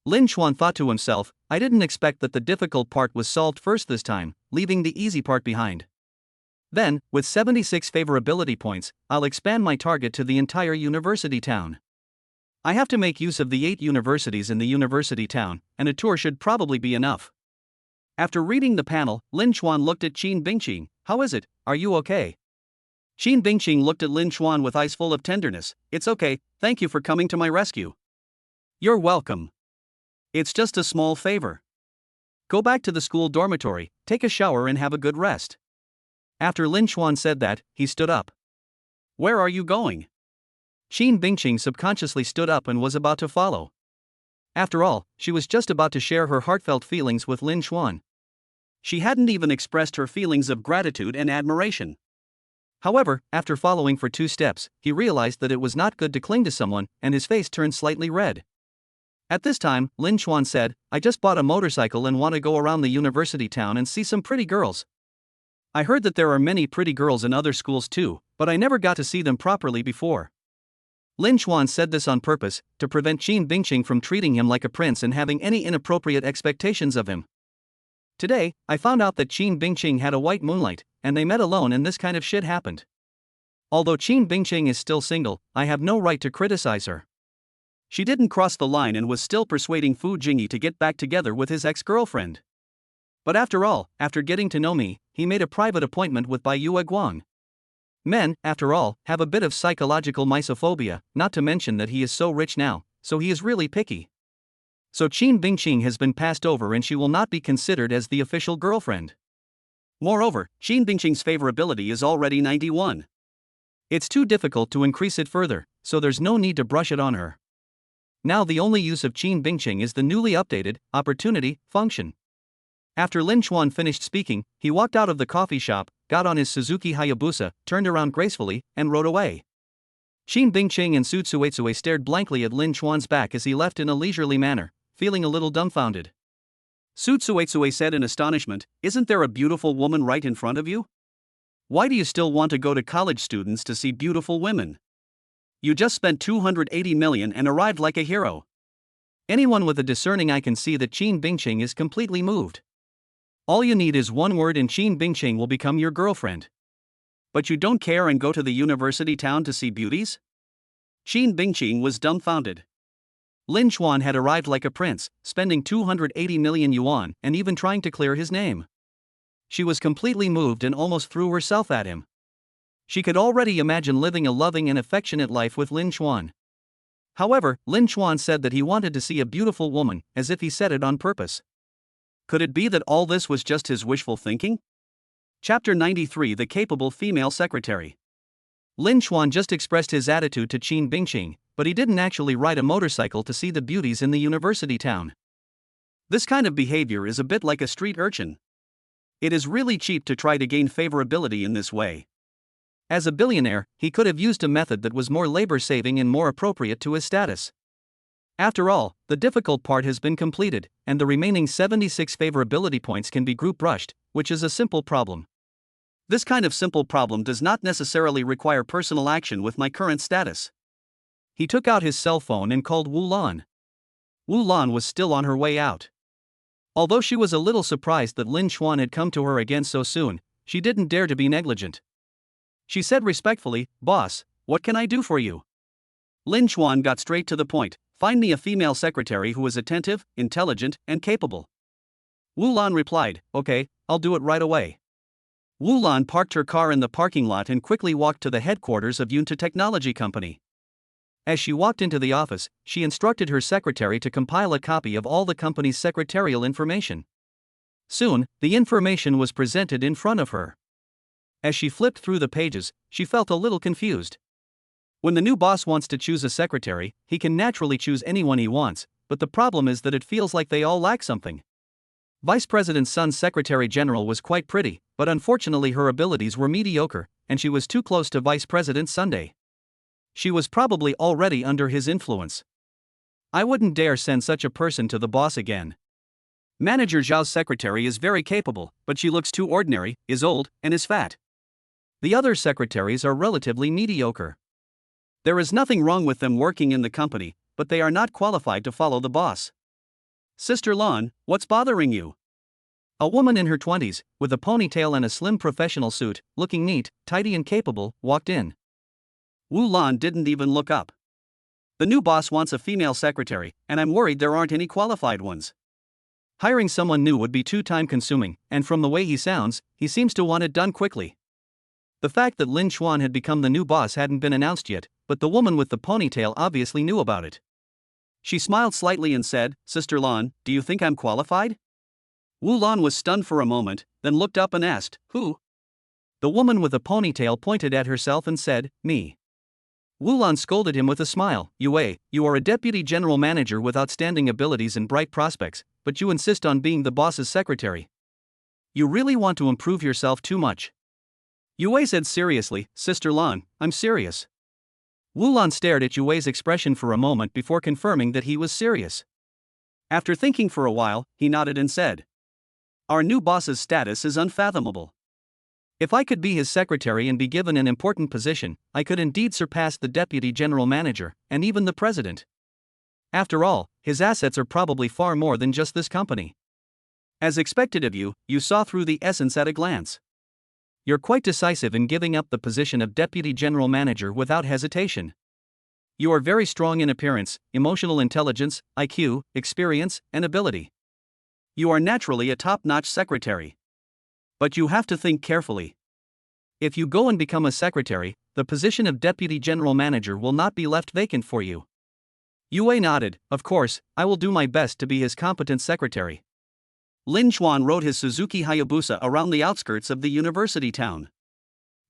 Lin Chuan thought to himself, I didn't expect that the difficult part was solved first this time, leaving the easy part behind. Then, with 76 favorability points, I'll expand my target to the entire university town. I have to make use of the 8 universities in the university town, and a tour should probably be enough. After reading the panel, Lin Chuan looked at Qin Bingqing. How is it? Are you okay? Qin Bingqing looked at Lin Chuan with eyes full of tenderness. It's okay, thank you for coming to my rescue. You're welcome. It's just a small favor. Go back to the school dormitory, take a shower and have a good rest. After Lin Chuan said that, he stood up. Where are you going? Qin Bingqing subconsciously stood up and was about to follow. After all, she was just about to share her heartfelt feelings with Lin Chuan. She hadn't even expressed her feelings of gratitude and admiration. However, after following for 2 steps, he realized that it was not good to cling to someone, and his face turned slightly red. At this time, Lin Chuan said, I just bought a motorcycle and want to go around the university town and see some pretty girls. I heard that there are many pretty girls in other schools too, but I never got to see them properly before. Lin Chuan said this on purpose, to prevent Qin Bingqing from treating him like a prince and having any inappropriate expectations of him. Today, I found out that Qin Bingqing had a white moonlight, and they met alone and this kind of shit happened. Although Qin Bingqing is still single, I have no right to criticize her. She didn't cross the line and was still persuading Fu Jingyi to get back together with his ex-girlfriend. But after all, after getting to know me, he made a private appointment with Bai Yue Guang. Men, after all, have a bit of psychological misophobia, not to mention that he is so rich now, so he is really picky. So Qin Bingqing has been passed over and she will not be considered as the official girlfriend. Moreover, Qin Bingqing's favorability is already 91. It's too difficult to increase it further, so there's no need to brush it on her. Now the only use of Qin Bingqing is the newly updated opportunity function. After Lin Chuan finished speaking, he walked out of the coffee shop, got on his Suzuki Hayabusa, turned around gracefully, and rode away. Qin Bingqing and Su Tsuetsue stared blankly at Lin Chuan's back as he left in a leisurely manner, feeling a little dumbfounded. Su Tsuetsue said in astonishment, Isn't there a beautiful woman right in front of you? Why do you still want to go to college students to see beautiful women? You just spent 280 million and arrived like a hero. Anyone with a discerning eye can see that Qin Bingqing is completely moved. All you need is one word and Qin Bingqing will become your girlfriend. But you don't care and go to the university town to see beauties? Qin Bingqing was dumbfounded. Lin Chuan had arrived like a prince, spending 280 million yuan and even trying to clear his name. She was completely moved and almost threw herself at him. She could already imagine living a loving and affectionate life with Lin Chuan. However, Lin Chuan said that he wanted to see a beautiful woman, as if he said it on purpose. Could it be that all this was just his wishful thinking? Chapter 93 The Capable Female Secretary. Lin Chuan just expressed his attitude to Qin Bingqing, but he didn't actually ride a motorcycle to see the beauties in the university town. This kind of behavior is a bit like a street urchin. It is really cheap to try to gain favorability in this way. As a billionaire, he could have used a method that was more labor-saving and more appropriate to his status. After all, the difficult part has been completed, and the remaining 76 favorability points can be group brushed, which is a simple problem. This kind of simple problem does not necessarily require personal action with my current status. He took out his cell phone and called Wu Lan. Wu Lan was still on her way out. Although she was a little surprised that Lin Xuan had come to her again so soon, she didn't dare to be negligent. She said respectfully, "Boss, what can I do for you?" Lin Xuan got straight to the point. "Find me a female secretary who is attentive, intelligent, and capable." Wu Lan replied, "Okay, I'll do it right away." Wu Lan parked her car in the parking lot and quickly walked to the headquarters of Yunta Technology Company. As she walked into the office, she instructed her secretary to compile a copy of all the company's secretarial information. Soon, the information was presented in front of her. As she flipped through the pages, she felt a little confused. When the new boss wants to choose a secretary, he can naturally choose anyone he wants, but the problem is that it feels like they all lack something. Vice President Sun's Secretary General was quite pretty, but unfortunately her abilities were mediocre, and she was too close to Vice President Sunday. She was probably already under his influence. I wouldn't dare send such a person to the boss again. Manager Zhao's secretary is very capable, but she looks too ordinary, is old, and is fat. The other secretaries are relatively mediocre. There is nothing wrong with them working in the company, but they are not qualified to follow the boss. Sister Lan, what's bothering you? A woman in her 20s, with a ponytail and a slim professional suit, looking neat, tidy and capable, walked in. Wu Lan didn't even look up. The new boss wants a female secretary, and I'm worried there aren't any qualified ones. Hiring someone new would be too time-consuming, and from the way he sounds, he seems to want it done quickly. The fact that Lin Xuan had become the new boss hadn't been announced yet, but the woman with the ponytail obviously knew about it. She smiled slightly and said, "Sister Lan, do you think I'm qualified?" Wu Lan was stunned for a moment, then looked up and asked, "Who?" The woman with the ponytail pointed at herself and said, "Me." Wu Lan scolded him with a smile, "Yue, you are a deputy general manager with outstanding abilities and bright prospects, but you insist on being the boss's secretary. You really want to improve yourself too much." Yue said seriously, "Sister Lan, I'm serious." Wu Lan stared at Yue's expression for a moment before confirming that he was serious. After thinking for a while, he nodded and said, "Our new boss's status is unfathomable. If I could be his secretary and be given an important position, I could indeed surpass the deputy general manager, and even the president. After all, his assets are probably far more than just this company. As expected of you, you saw through the essence at a glance. You're quite decisive in giving up the position of deputy general manager without hesitation. You are very strong in appearance, emotional intelligence, IQ, experience, and ability. You are naturally a top-notch secretary. But you have to think carefully. If you go and become a secretary, the position of deputy general manager will not be left vacant for you." Yue nodded, "Of course, I will do my best to be his competent secretary." Lin Xuan rode his Suzuki Hayabusa around the outskirts of the university town.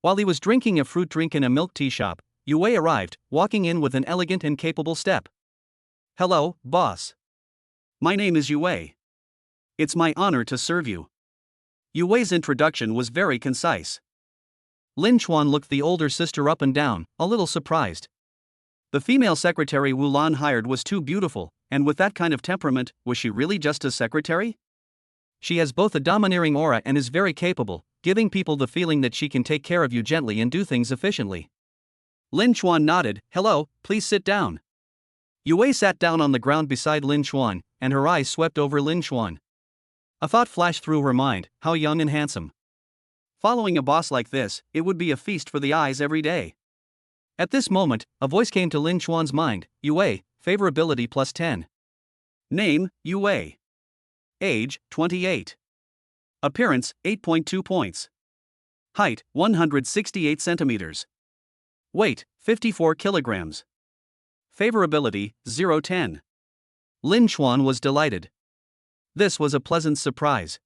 While he was drinking a fruit drink in a milk tea shop, Yue arrived, walking in with an elegant and capable step. "Hello, boss. My name is Yue. It's my honor to serve you." Yue's introduction was very concise. Lin Xuan looked the older sister up and down, a little surprised. The female secretary Wu Lan hired was too beautiful, and with that kind of temperament, was she really just a secretary? She has both a domineering aura and is very capable, giving people the feeling that she can take care of you gently and do things efficiently. Lin Xuan nodded, "Hello, please sit down." Yue sat down on the ground beside Lin Xuan, and her eyes swept over Lin Xuan. A thought flashed through her mind, how young and handsome. Following a boss like this, it would be a feast for the eyes every day. At this moment, a voice came to Lin Xuan's mind, "Yue, favorability plus 10. Name, Yue. Age, 28. Appearance, 8.2 points. Height, 168 centimeters. Weight, 54 kilograms. Favorability, 0-10. Lin Xuan was delighted. This was a pleasant surprise.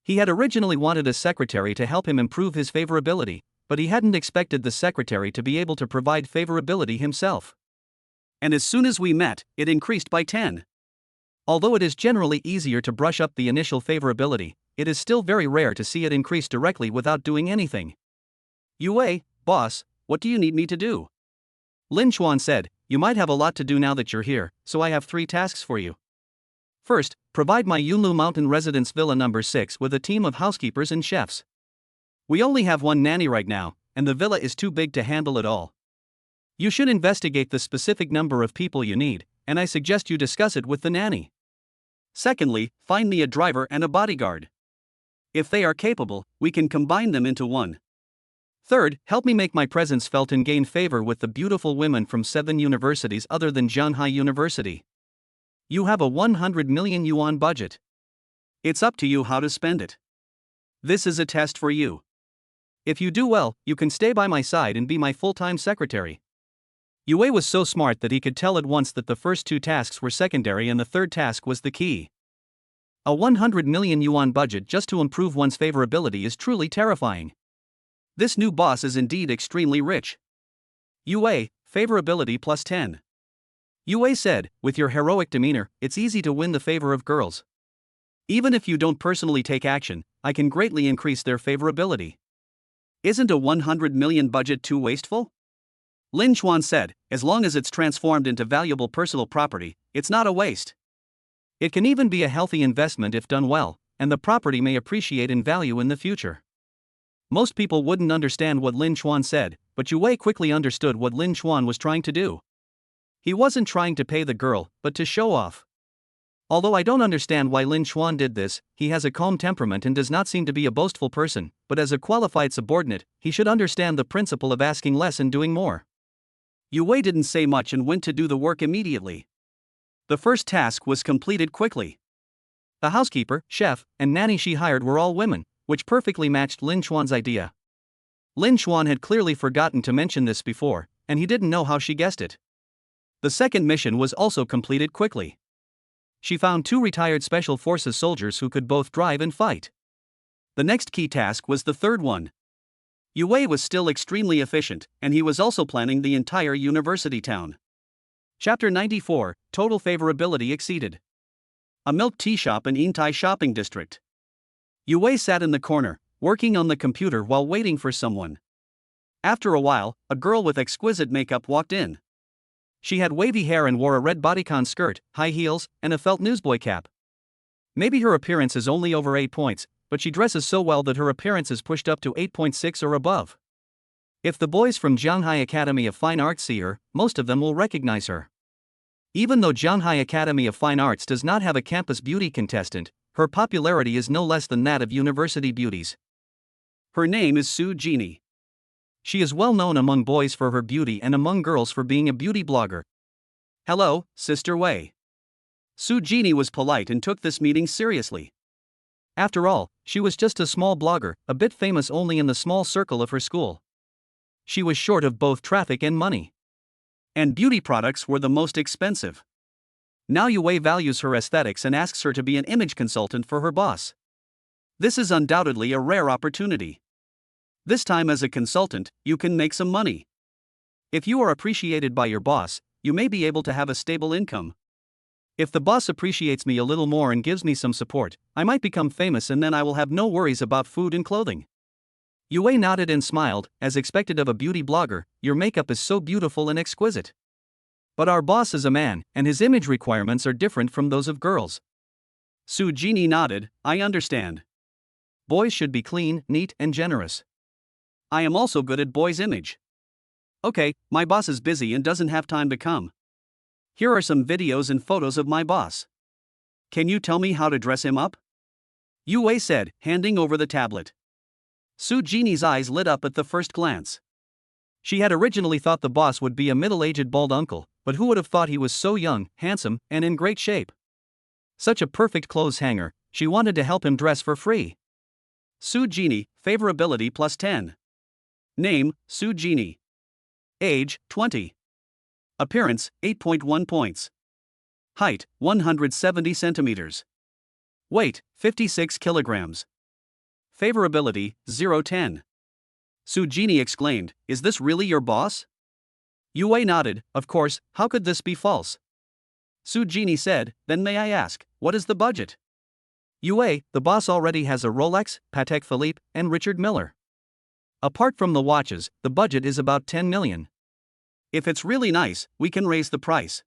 He had originally wanted a secretary to help him improve his favorability, but he hadn't expected the secretary to be able to provide favorability himself. And as soon as we met, it increased by 10. Although it is generally easier to brush up the initial favorability, it is still very rare to see it increase directly without doing anything. Yue, boss, what do you need me to do? Lin Chuan said, you might have a lot to do now that you're here, so I have 3 tasks for you. First, provide my Yunlu Mountain Residence Villa number 6 with a team of housekeepers and chefs. We only have one nanny right now, and the villa is too big to handle it all. You should investigate the specific number of people you need, and I suggest you discuss it with the nanny. Secondly, find me a driver and a bodyguard. If they are capable, we can combine them into one. Third, help me make my presence felt and gain favor with the beautiful women from 7 universities other than Shanghai University. You have a 100 million yuan budget. It's up to you how to spend it. This is a test for you. If you do well, you can stay by my side and be my full-time secretary. Yue was so smart that he could tell at once that the first 2 tasks were secondary and the third task was the key. A 100 million yuan budget just to improve one's favorability is truly terrifying. This new boss is indeed extremely rich. Yue, favorability plus 10. Yue said, with your heroic demeanor, it's easy to win the favor of girls. Even if you don't personally take action, I can greatly increase their favorability. Isn't a 100 million budget too wasteful? Lin Chuan said, as long as it's transformed into valuable personal property, it's not a waste. It can even be a healthy investment if done well, and the property may appreciate in value in the future. Most people wouldn't understand what Lin Chuan said, but Yue quickly understood what Lin Chuan was trying to do. He wasn't trying to pay the girl, but to show off. Although I don't understand why Lin Chuan did this, he has a calm temperament and does not seem to be a boastful person, but as a qualified subordinate, he should understand the principle of asking less and doing more. Yue didn't say much and went to do the work immediately. The first task was completed quickly. The housekeeper, chef, and nanny she hired were all women, which perfectly matched Lin Chuan's idea. Lin Chuan had clearly forgotten to mention this before, and he didn't know how she guessed it. The second mission was also completed quickly. She found 2 retired Special Forces soldiers who could both drive and fight. The next key task was the third one. Yue was still extremely efficient, and he was also planning the entire university town. Chapter 94, Total Favorability Exceeded. A milk tea shop in Yintai shopping district. Yue sat in the corner, working on the computer while waiting for someone. After a while, a girl with exquisite makeup walked in. She had wavy hair and wore a red bodycon skirt, high heels, and a felt newsboy cap. Maybe her appearance is only over 8 points, but she dresses so well that her appearance is pushed up to 8.6 or above. If the boys from Shanghai Academy of Fine Arts see her, most of them will recognize her. Even though Shanghai Academy of Fine Arts does not have a campus beauty contestant, her popularity is no less than that of university beauties. Her name is Su Jini. She is well known among boys for her beauty and among girls for being a beauty blogger. Hello, Sister Wei. Su Jini was polite and took this meeting seriously. After all, she was just a small blogger, a bit famous only in the small circle of her school. She was short of both traffic and money. And beauty products were the most expensive. Now Yue values her aesthetics and asks her to be an image consultant for her boss. This is undoubtedly a rare opportunity. This time as a consultant, you can make some money. If you are appreciated by your boss, you may be able to have a stable income. If the boss appreciates me a little more and gives me some support, I might become famous and then I will have no worries about food and clothing. Yue nodded and smiled, as expected of a beauty blogger. Your makeup is so beautiful and exquisite. But our boss is a man, and his image requirements are different from those of girls. Su Jini nodded, I understand. Boys should be clean, neat, and generous. I am also good at boys' image. Okay, my boss is busy and doesn't have time to come. Here are some videos and photos of my boss. Can you tell me how to dress him up? Yue said, handing over the tablet. Su Jini's eyes lit up at the first glance. She had originally thought the boss would be a middle-aged bald uncle, but who would have thought he was so young, handsome, and in great shape? Such a perfect clothes hanger, she wanted to help him dress for free. Su Jini, favorability plus 10. Name, Su Jini. Age, 20. Appearance, 8.1 points. Height, 170 centimeters. Weight, 56 kilograms. Favorability, 0-10. Su Jini exclaimed, is this really your boss? Yue nodded, of course, how could this be false? Su Jini said, then may I ask, what is the budget? Yue, the boss already has a Rolex, Patek Philippe, and Richard Miller. Apart from the watches, the budget is about 10 million. If it's really nice, we can raise the price.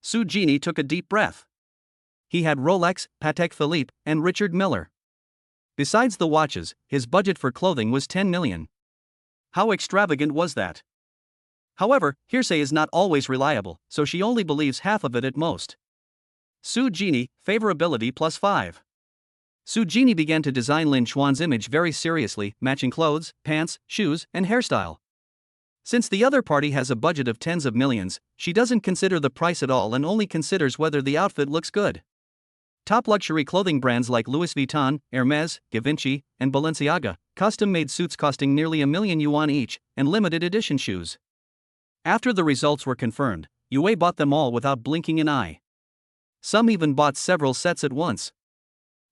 Su Genie took a deep breath. He had Rolex, Patek Philippe, and Richard Miller. Besides the watches, his budget for clothing was 10 million. How extravagant was that? However, hearsay is not always reliable, so she only believes half of it at most. Su Genie, favorability +5. Su Genie began to design Lin Xuan's image very seriously, matching clothes, pants, shoes, and hairstyle. Since the other party has a budget of tens of millions, she doesn't consider the price at all and only considers whether the outfit looks good. Top luxury clothing brands like Louis Vuitton, Hermes, Givenchy, and Balenciaga, custom-made suits costing nearly $1,000,000 each, and limited edition shoes. After the results were confirmed, Yue bought them all without blinking an eye. Some even bought several sets at once.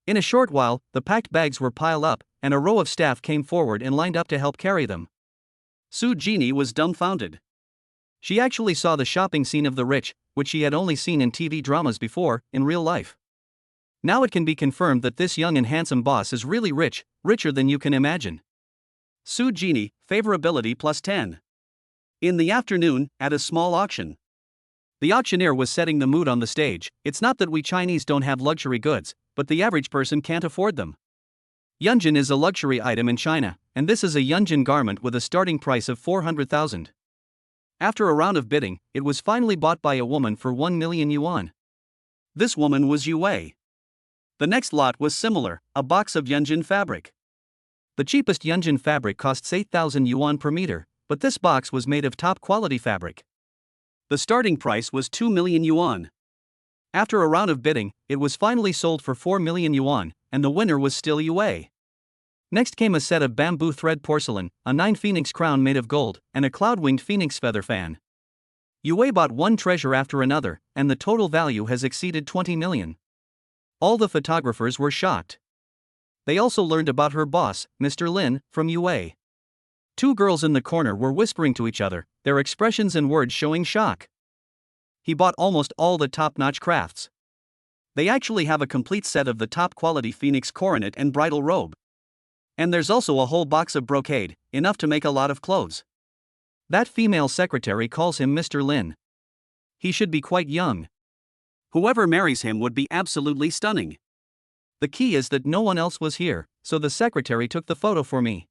In a short while, the packed bags were piled up, and a row of staff came forward and lined up to help carry them. Su Genie was dumbfounded. She actually saw the shopping scene of the rich, which she had only seen in TV dramas before, in real life. Now it can be confirmed that this young and handsome boss is really rich, richer than you can imagine. Su Genie, favorability +10. In the afternoon, at a small auction. The auctioneer was setting the mood on the stage. It's not that we Chinese don't have luxury goods, but the average person can't afford them. Yunjin is a luxury item in China, and this is a Yunjin garment with a starting price of 400,000. After a round of bidding, it was finally bought by a woman for 1 million yuan. This woman was Yue. The next lot was similar, a box of Yunjin fabric. The cheapest Yunjin fabric costs 8,000 yuan per meter, but this box was made of top quality fabric. The starting price was 2 million yuan. After a round of bidding, it was finally sold for 4 million yuan, and the winner was still Yue. Next came a set of bamboo thread porcelain, a 9-phoenix crown made of gold, and a cloud-winged phoenix feather fan. Yue bought one treasure after another, and the total value has exceeded 20 million. All the photographers were shocked. They also learned about her boss, Mr. Lin, from Yue. Two girls in the corner were whispering to each other, their expressions and words showing shock. He bought almost all the top-notch crafts. They actually have a complete set of the top-quality phoenix coronet and bridal robe. And there's also a whole box of brocade, enough to make a lot of clothes. That female secretary calls him Mr. Lin. He should be quite young. Whoever marries him would be absolutely stunning. The key is that no one else was here, so the secretary took the photo for me.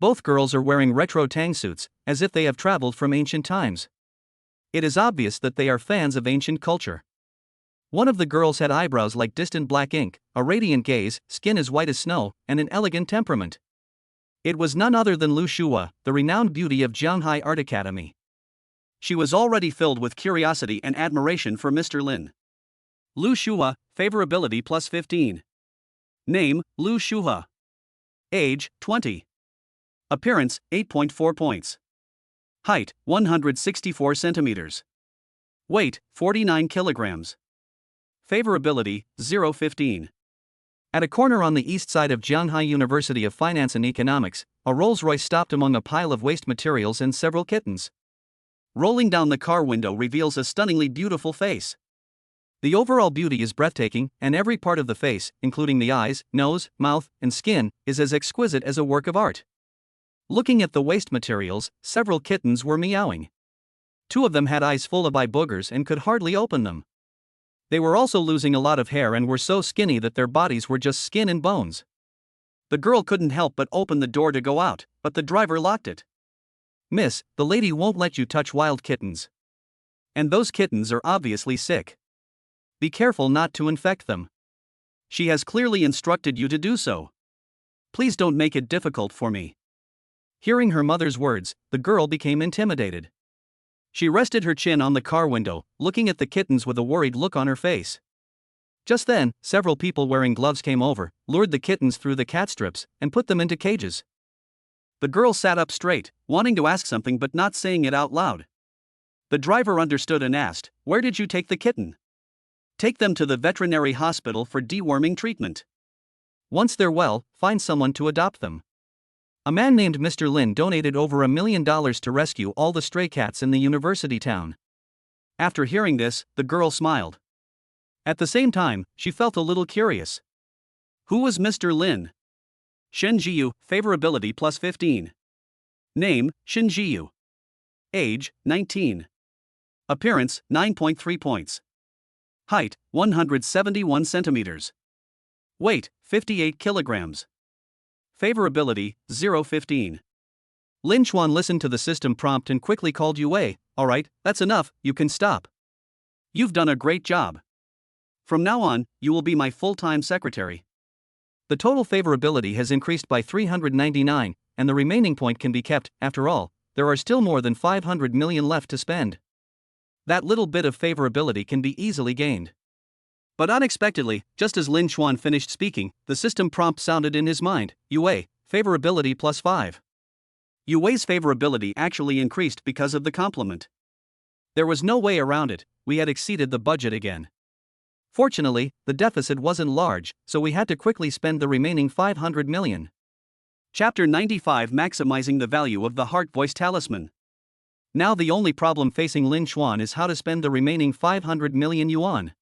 Both girls are wearing retro tang suits, as if they have traveled from ancient times. It is obvious that they are fans of ancient culture. One of the girls had eyebrows like distant black ink, a radiant gaze, skin as white as snow, and an elegant temperament. It was none other than Lu Shua, the renowned beauty of Jianghai Art Academy. She was already filled with curiosity and admiration for Mr. Lin. Lu Shua, favorability +15. Name, Lu Shua. Age, 20. Appearance, 8.4 points. Height, 164 centimeters. Weight, 49 kilograms. Favorability, 0.15. At a corner on the east side of Jianghai University of Finance and Economics, a Rolls-Royce stopped among a pile of waste materials and several kittens. Rolling down the car window reveals a stunningly beautiful face. The overall beauty is breathtaking, and every part of the face, including the eyes, nose, mouth, and skin, is as exquisite as a work of art. Looking at the waste materials, several kittens were meowing. Two of them had eyes full of eye boogers and could hardly open them. They were also losing a lot of hair and were so skinny that their bodies were just skin and bones. The girl couldn't help but open the door to go out, but the driver locked it. Miss, the lady won't let you touch wild kittens. And those kittens are obviously sick. Be careful not to infect them. She has clearly instructed you to do so. Please don't make it difficult for me. Hearing her mother's words, the girl became intimidated. She rested her chin on the car window, looking at the kittens with a worried look on her face. Just then, several people wearing gloves came over, lured the kittens through the cat strips, and put them into cages. The girl sat up straight, wanting to ask something but not saying it out loud. The driver understood and asked, "Where did you take the kitten?" "Take them to the veterinary hospital for deworming treatment. Once they're well, find someone to adopt them." A man named Mr. Lin donated over $1 million to rescue all the stray cats in the university town. After hearing this, the girl smiled. At the same time, she felt a little curious. Who was Mr. Lin? Shen Jiyu, favorability plus 15. Name, Shen Jiyu. Age, 19. Appearance, 9.3 points. Height, 171 centimeters. Weight, 58 kilograms. Favorability, 0.15. Lin Chuan listened to the system prompt and quickly called Yue. Alright, that's enough, you can stop. You've done a great job. From now on, you will be my full-time secretary. The total favorability has increased by 399, and the remaining point can be kept. After all, there are still more than 500 million left to spend. That little bit of favorability can be easily gained. But unexpectedly, just as Lin Chuan finished speaking, the system prompt sounded in his mind. Yue, favorability plus 5. Yue's favorability actually increased because of the compliment. There was no way around it, we had exceeded the budget again. Fortunately, the deficit wasn't large, so we had to quickly spend the remaining 500 million. Chapter 95, Maximizing the Value of the Heart Voice Talisman. Now the only problem facing Lin Chuan is how to spend the remaining 500 million yuan.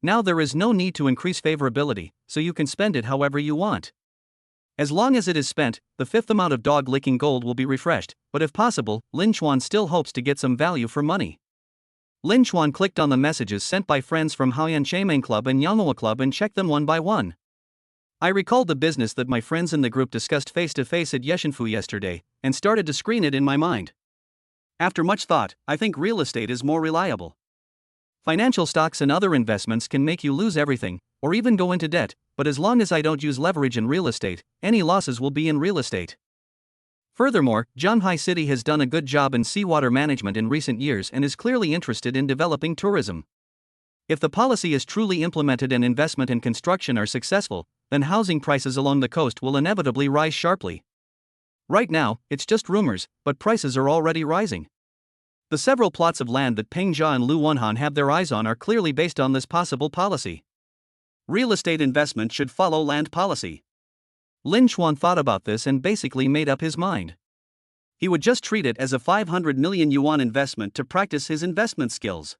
Now there is no need to increase favorability, so you can spend it however you want. As long as it is spent, the fifth amount of dog-licking gold will be refreshed, but if possible, Lin Chuan still hopes to get some value for money. Lin Chuan clicked on the messages sent by friends from Haoyan Shaman Club and Yanghua Club and checked them one by one. I recalled the business that my friends in the group discussed face-to-face at Yeshinfu yesterday, and started to screen it in my mind. After much thought, I think real estate is more reliable. Financial stocks and other investments can make you lose everything, or even go into debt, but as long as I don't use leverage in real estate, any losses will be in real estate. Furthermore, Zhanghai City has done a good job in seawater management in recent years and is clearly interested in developing tourism. If the policy is truly implemented and investment and construction are successful, then housing prices along the coast will inevitably rise sharply. Right now, it's just rumors, but prices are already rising. The several plots of land that Peng Jia and Lu Wenhan have their eyes on are clearly based on this possible policy. Real estate investment should follow land policy. Lin Chuan thought about this and basically made up his mind. He would just treat it as a 500 million yuan investment to practice his investment skills.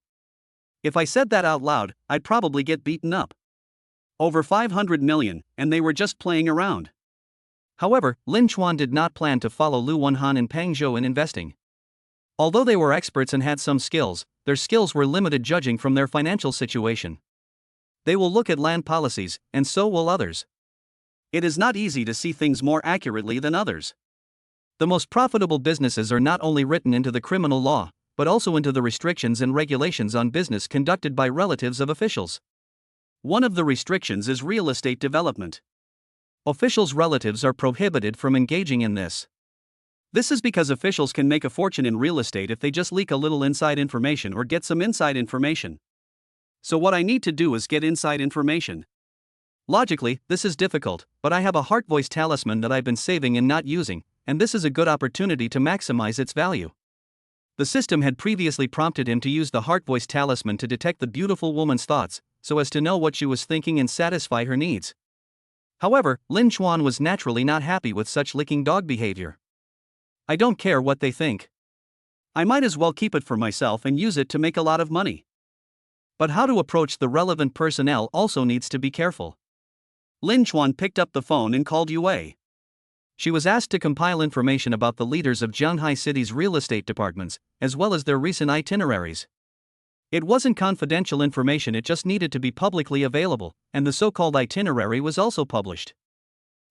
If I said that out loud, I'd probably get beaten up. Over 500 million, and they were just playing around. However, Lin Chuan did not plan to follow Lu Wenhan and Peng Zhou in investing. Although they were experts and had some skills, their skills were limited judging from their financial situation. They will look at land policies, and so will others. It is not easy to see things more accurately than others. The most profitable businesses are not only written into the criminal law, but also into the restrictions and regulations on business conducted by relatives of officials. One of the restrictions is real estate development. Officials' relatives are prohibited from engaging in this. This is because officials can make a fortune in real estate if they just leak a little inside information or get some inside information. So what I need to do is get inside information. Logically, this is difficult, but I have a heart voice talisman that I've been saving and not using, and this is a good opportunity to maximize its value. The system had previously prompted him to use the heart voice talisman to detect the beautiful woman's thoughts, so as to know what she was thinking and satisfy her needs. However, Lin Chuan was naturally not happy with such licking dog behavior. I don't care what they think. I might as well keep it for myself and use it to make a lot of money. But how to approach the relevant personnel also needs to be careful. Lin Chuan picked up the phone and called Yue. She was asked to compile information about the leaders of Zhanghai City's real estate departments, as well as their recent itineraries. It wasn't confidential information, it just needed to be publicly available, and the so-called itinerary was also published.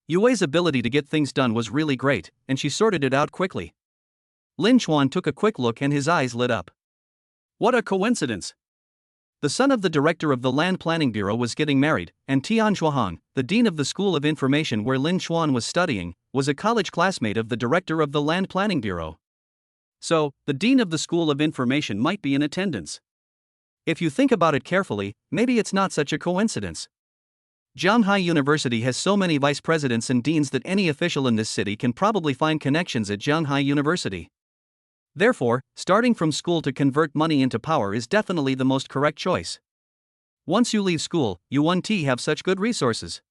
Yue's ability to get things done was really great, and she sorted it out quickly. Lin Chuan took a quick look and his eyes lit up. What a coincidence! The son of the director of the Land Planning Bureau was getting married, and Tian Shuahang, the dean of the School of Information where Lin Chuan was studying, was a college classmate of the director of the Land Planning Bureau. So, the dean of the School of Information might be in attendance. If you think about it carefully, maybe it's not such a coincidence. Zhanghai University has so many vice presidents and deans that any official in this city can probably find connections at Zhanghai University. Therefore, starting from school to convert money into power is definitely the most correct choice. Once you leave school, you won't have such good resources.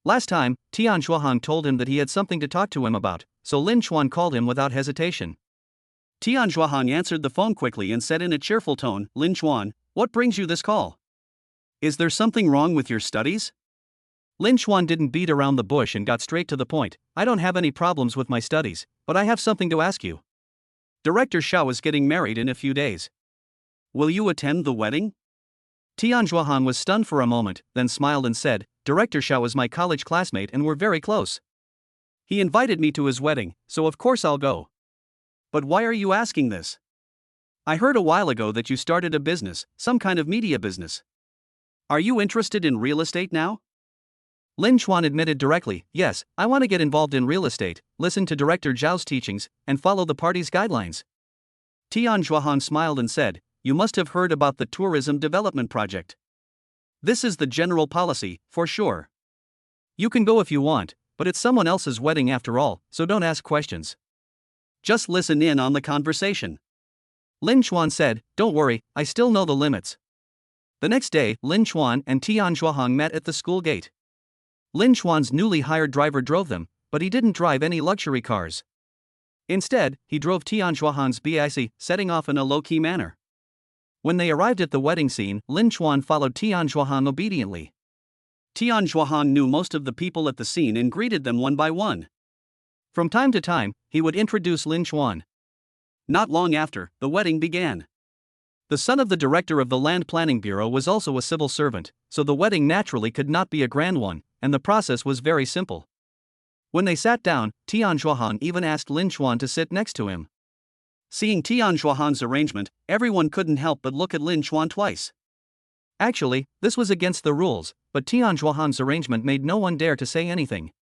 Last time, Tian Shuahang told him that he had something to talk to him about, so Lin Chuan called him without hesitation. Tian Shuahang answered the phone quickly and said in a cheerful tone, "Lin Chuan, what brings you this call? Is there something wrong with your studies?" Lin Chuan didn't beat around the bush and got straight to the point. I don't have any problems with my studies, but I have something to ask you. Director Xiao is getting married in a few days. Will you attend the wedding? Tian Zhuohang was stunned for a moment, then smiled and said, Director Xiao is my college classmate and we're very close. He invited me to his wedding, so of course I'll go. But why are you asking this? I heard a while ago that you started a business, some kind of media business. Are you interested in real estate now? Lin Chuan admitted directly, yes, I want to get involved in real estate, listen to Director Zhao's teachings, and follow the party's guidelines. Tian Zhuohan smiled and said, you must have heard about the tourism development project. This is the general policy, for sure. You can go if you want, but it's someone else's wedding after all, so don't ask questions. Just listen in on the conversation. Lin Chuan said, don't worry, I still know the limits. The next day, Lin Chuan and Tian Zhuohang met at the school gate. Lin Chuan's newly hired driver drove them, but he didn't drive any luxury cars. Instead, he drove Tian Zhuohang's BIC, setting off in a low-key manner. When they arrived at the wedding scene, Lin Chuan followed Tian Zhuohang obediently. Tian Zhuohang knew most of the people at the scene and greeted them one by one. From time to time, he would introduce Lin Chuan. Not long after, the wedding began. The son of the director of the Land Planning Bureau was also a civil servant, so the wedding naturally could not be a grand one, and the process was very simple. When they sat down, Tian Zhuohang even asked Lin Chuan to sit next to him. Seeing Tian Zhuohang's arrangement, everyone couldn't help but look at Lin Chuan twice. Actually, this was against the rules, but Tian Zhuohang's arrangement made no one dare to say anything.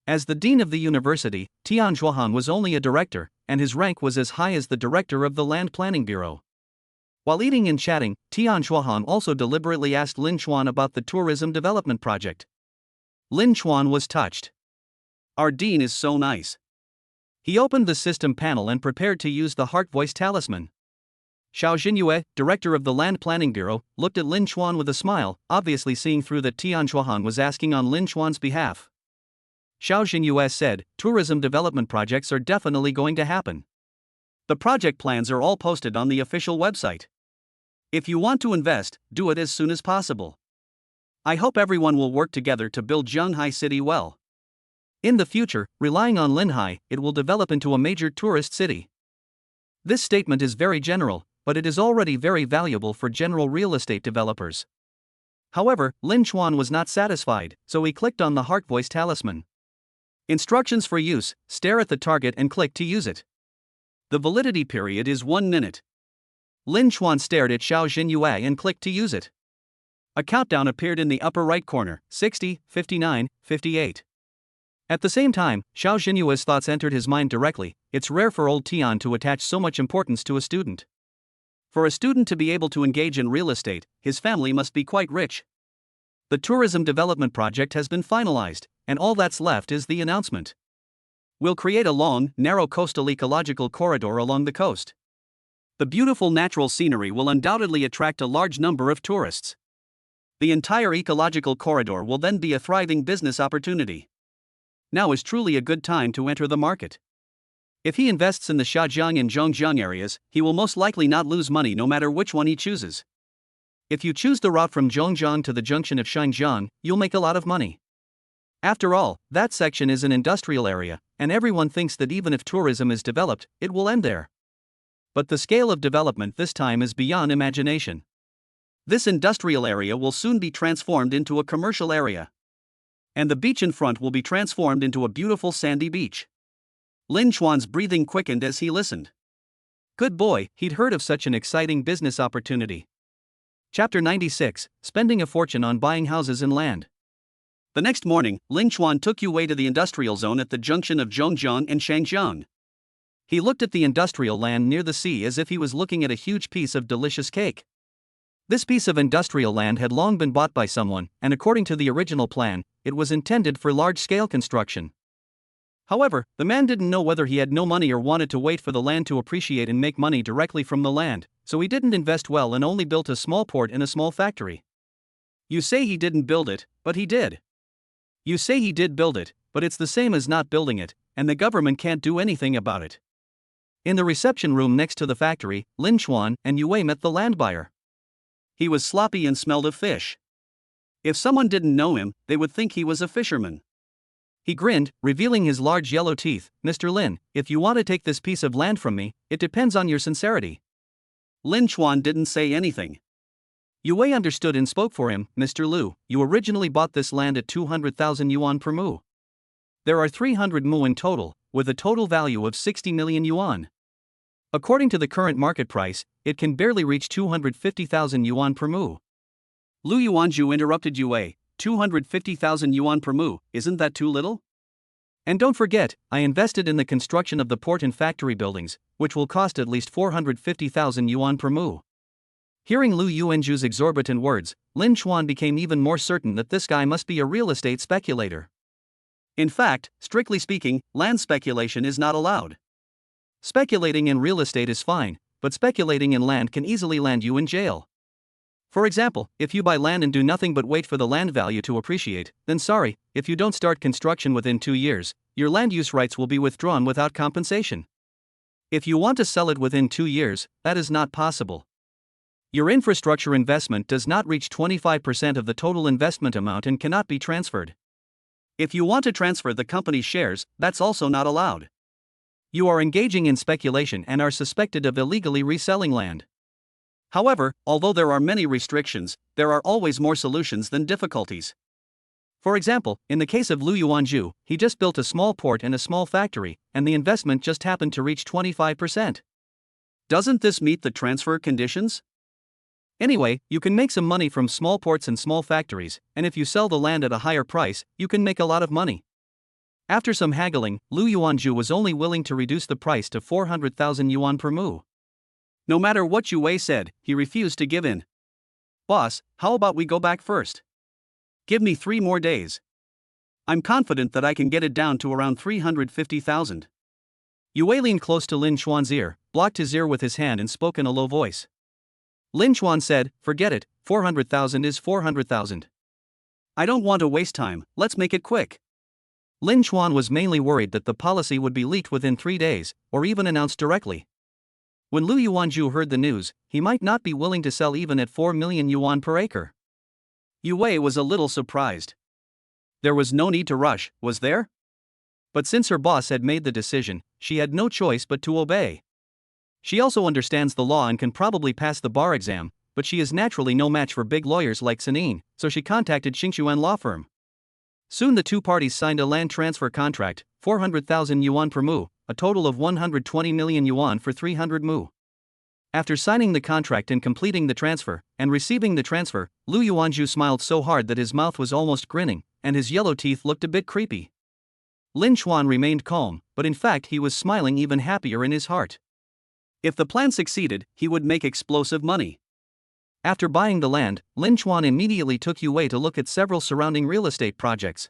As the dean of the university, Tian Zhuohang was only a director, and his rank was as high as the director of the Land Planning Bureau. While eating and chatting, Tian Zhuohang also deliberately asked Lin Chuan about the tourism development project. Lin Chuan was touched. Our dean is so nice. He opened the system panel and prepared to use the heart voice talisman. Xiao Jinyue, director of the Land Planning Bureau, looked at Lin Chuan with a smile, obviously seeing through that Tian Zhuohang was asking on Lin Chuan's behalf. Xiao Jinyue said, tourism development projects are definitely going to happen. The project plans are all posted on the official website. If you want to invest, do it as soon as possible. I hope everyone will work together to build Zhenghai City well. In the future, relying on Linhai, it will develop into a major tourist city. This statement is very general, but it is already very valuable for general real estate developers. However, Lin Chuan was not satisfied, so he clicked on the heart voice talisman. Instructions for use: stare at the target and click to use it. The validity period is 1 minute. Lin Chuan stared at Xiao Jinyue and clicked to use it. A countdown appeared in the upper right corner: 60, 59, 58. At the same time, Xiao Jinyue's thoughts entered his mind directly. It's rare for old Tian to attach so much importance to a student. For a student to be able to engage in real estate, his family must be quite rich. The tourism development project has been finalized, and all that's left is the announcement. We'll create a long, narrow coastal ecological corridor along the coast. The beautiful natural scenery will undoubtedly attract a large number of tourists. The entire ecological corridor will then be a thriving business opportunity. Now is truly a good time to enter the market. If he invests in the Shajiang and Zhongjiang areas, he will most likely not lose money no matter which one he chooses. If you choose the route from Zhongjiang to the junction of Shenzhen, you'll make a lot of money. After all, that section is an industrial area, and everyone thinks that even if tourism is developed, it will end there. But the scale of development this time is beyond imagination. This industrial area will soon be transformed into a commercial area. And the beach in front will be transformed into a beautiful sandy beach. Lin Chuan's breathing quickened as he listened. Good boy, he'd heard of such an exciting business opportunity. Chapter 96, Spending a Fortune on Buying Houses and Land. The next morning, Lin Chuan took Yue to the industrial zone at the junction of Zhongjiang and Shangjiang. He looked at the industrial land near the sea as if he was looking at a huge piece of delicious cake. This piece of industrial land had long been bought by someone, and according to the original plan, it was intended for large-scale construction. However, the man didn't know whether he had no money or wanted to wait for the land to appreciate and make money directly from the land, so he didn't invest well and only built a small port and a small factory. You say he didn't build it, but he did. You say he did build it, but it's the same as not building it, and the government can't do anything about it. In the reception room next to the factory, Lin Chuan and Yue met the land buyer. He was sloppy and smelled of fish. If someone didn't know him, they would think he was a fisherman. He grinned, revealing his large yellow teeth. Mr. Lin, if you want to take this piece of land from me, it depends on your sincerity. Lin Chuan didn't say anything. Yue understood and spoke for him. Mr. Liu, you originally bought this land at 200,000 yuan per mu. There are 300 mu in total, with a total value of 60 million yuan. According to the current market price, it can barely reach 250,000 yuan per mu. Lu Yuanzhu interrupted Yue. 250,000 yuan per mu, isn't that too little? And don't forget, I invested in the construction of the port and factory buildings, which will cost at least 450,000 yuan per mu. Hearing Lu Yuanzhu's exorbitant words, Lin Chuan became even more certain that this guy must be a real estate speculator. In fact, strictly speaking, land speculation is not allowed. Speculating in real estate is fine, but speculating in land can easily land you in jail. For example, if you buy land and do nothing but wait for the land value to appreciate, then sorry, if you don't start construction within 2 years, your land use rights will be withdrawn without compensation. If you want to sell it within 2 years, that is not possible. Your infrastructure investment does not reach 25% of the total investment amount and cannot be transferred. If you want to transfer the company's shares, that's also not allowed. You are engaging in speculation and are suspected of illegally reselling land. However, although there are many restrictions, there are always more solutions than difficulties. For example, in the case of Lu Yuanzhu, he just built a small port and a small factory, and the investment just happened to reach 25%. Doesn't this meet the transfer conditions? Anyway, you can make some money from small ports and small factories, and if you sell the land at a higher price, you can make a lot of money. After some haggling, Lu Yuanzhu was only willing to reduce the price to 400,000 yuan per mu. No matter what Yue said, he refused to give in. Boss, how about we go back first? Give me 3 more days. I'm confident that I can get it down to around 350,000. Yue leaned close to Lin Chuan's ear, blocked his ear with his hand and spoke in a low voice. Lin Chuan said, forget it, 400,000 is 400,000. I don't want to waste time, let's make it quick. Lin Chuan was mainly worried that the policy would be leaked within 3 days, or even announced directly. When Lu Yuanzhu heard the news, he might not be willing to sell even at 4 million yuan per acre. Yue was a little surprised. There was no need to rush, was there? But since her boss had made the decision, she had no choice but to obey. She also understands the law and can probably pass the bar exam, but she is naturally no match for big lawyers like Sanin, so she contacted Xingxuan law firm. Soon the two parties signed a land transfer contract, 400,000 yuan per mu, a total of 120 million yuan for 300 mu. After signing the contract and completing the transfer, and receiving the transfer, Lu Yuanzhu smiled so hard that his mouth was almost grinning, and his yellow teeth looked a bit creepy. Lin Chuan remained calm, but in fact he was smiling even happier in his heart. If the plan succeeded, he would make explosive money. After buying the land, Lin Chuan immediately took Yue to look at several surrounding real estate projects.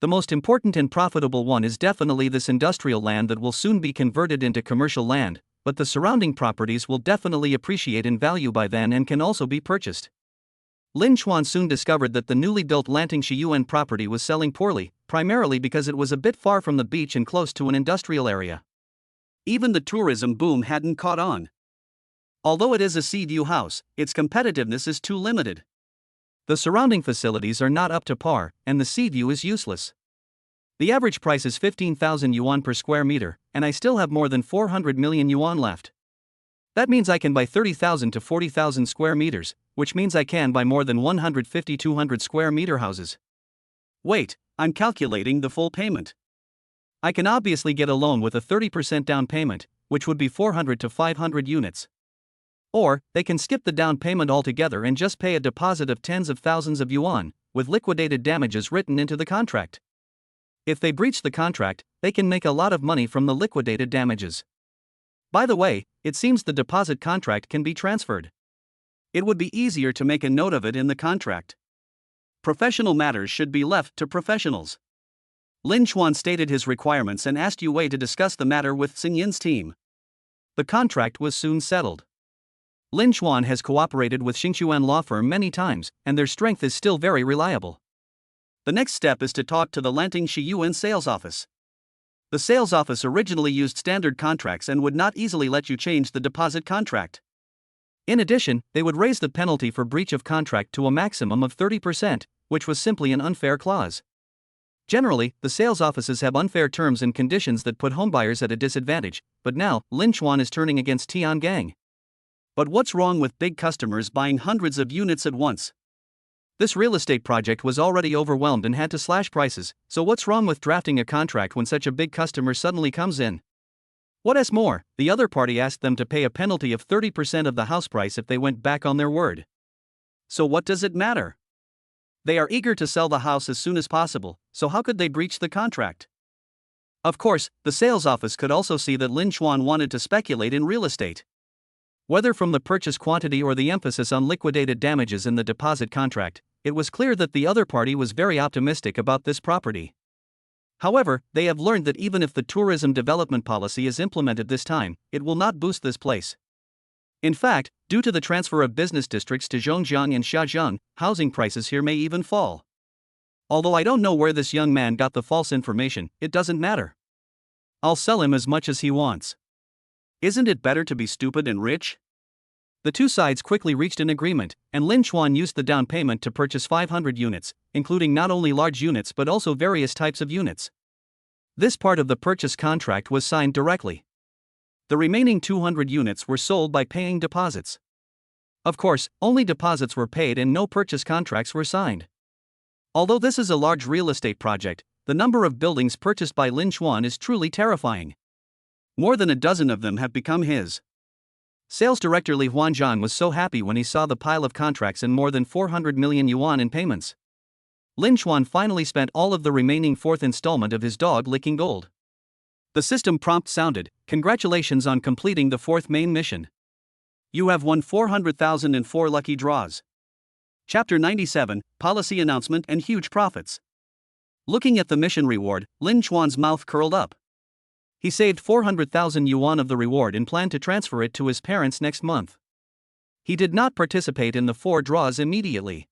The most important and profitable one is definitely this industrial land that will soon be converted into commercial land, but the surrounding properties will definitely appreciate in value by then and can also be purchased. Lin Chuan soon discovered that the newly built Lanting Shiyuan property was selling poorly, primarily because it was a bit far from the beach and close to an industrial area. Even the tourism boom hadn't caught on. Although it is a sea view house, its competitiveness is too limited. The surrounding facilities are not up to par, and the sea view is useless. The average price is 15,000 yuan per square meter, and I still have more than 400 million yuan left. That means I can buy 30,000 to 40,000 square meters, which means I can buy more than 150-200 square meter houses. Wait, I'm calculating the full payment. I can obviously get a loan with a 30% down payment, which would be 400 to 500 units. Or, they can skip the down payment altogether and just pay a deposit of tens of thousands of yuan, with liquidated damages written into the contract. If they breach the contract, they can make a lot of money from the liquidated damages. By the way, it seems the deposit contract can be transferred. It would be easier to make a note of it in the contract. Professional matters should be left to professionals. Lin Chuan stated his requirements and asked Yue to discuss the matter with Xingyin's team. The contract was soon settled. Lin Chuan has cooperated with Xingxuan law firm many times, and their strength is still very reliable. The next step is to talk to the Lanting Shiyuan sales office. The sales office originally used standard contracts and would not easily let you change the deposit contract. In addition, they would raise the penalty for breach of contract to a maximum of 30%, which was simply an unfair clause. Generally, the sales offices have unfair terms and conditions that put homebuyers at a disadvantage, but now, Lin Chuan is turning against Tiangang. But what's wrong with big customers buying hundreds of units at once? This real estate project was already overwhelmed and had to slash prices, so what's wrong with drafting a contract when such a big customer suddenly comes in? What's more, the other party asked them to pay a penalty of 30% of the house price if they went back on their word. So what does it matter? They are eager to sell the house as soon as possible, so how could they breach the contract? Of course, the sales office could also see that Lin Chuan wanted to speculate in real estate. Whether from the purchase quantity or the emphasis on liquidated damages in the deposit contract, it was clear that the other party was very optimistic about this property. However, they have learned that even if the tourism development policy is implemented this time, it will not boost this place. In fact, due to the transfer of business districts to Zhongjiang and Xiajiang, housing prices here may even fall. Although I don't know where this young man got the false information, it doesn't matter. I'll sell him as much as he wants. Isn't it better to be stupid and rich? The two sides quickly reached an agreement, and Lin Chuan used the down payment to purchase 500 units, including not only large units but also various types of units. This part of the purchase contract was signed directly. The remaining 200 units were sold by paying deposits. Of course, only deposits were paid and no purchase contracts were signed. Although this is a large real estate project, the number of buildings purchased by Lin Chuan is truly terrifying. More than a dozen of them have become his. Sales director Li Huanzhang was so happy when he saw the pile of contracts and more than 400 million yuan in payments. Lin Chuan finally spent all of the remaining fourth installment of his dog licking gold. The system prompt sounded, "Congratulations on completing the fourth main mission. You have won 400,000 in 4 lucky draws." Chapter 97, Policy Announcement and Huge Profits. Looking at the mission reward, Lin Chuan's mouth curled up. He saved 400,000 yuan of the reward and planned to transfer it to his parents next month. He did not participate in the 4 draws immediately.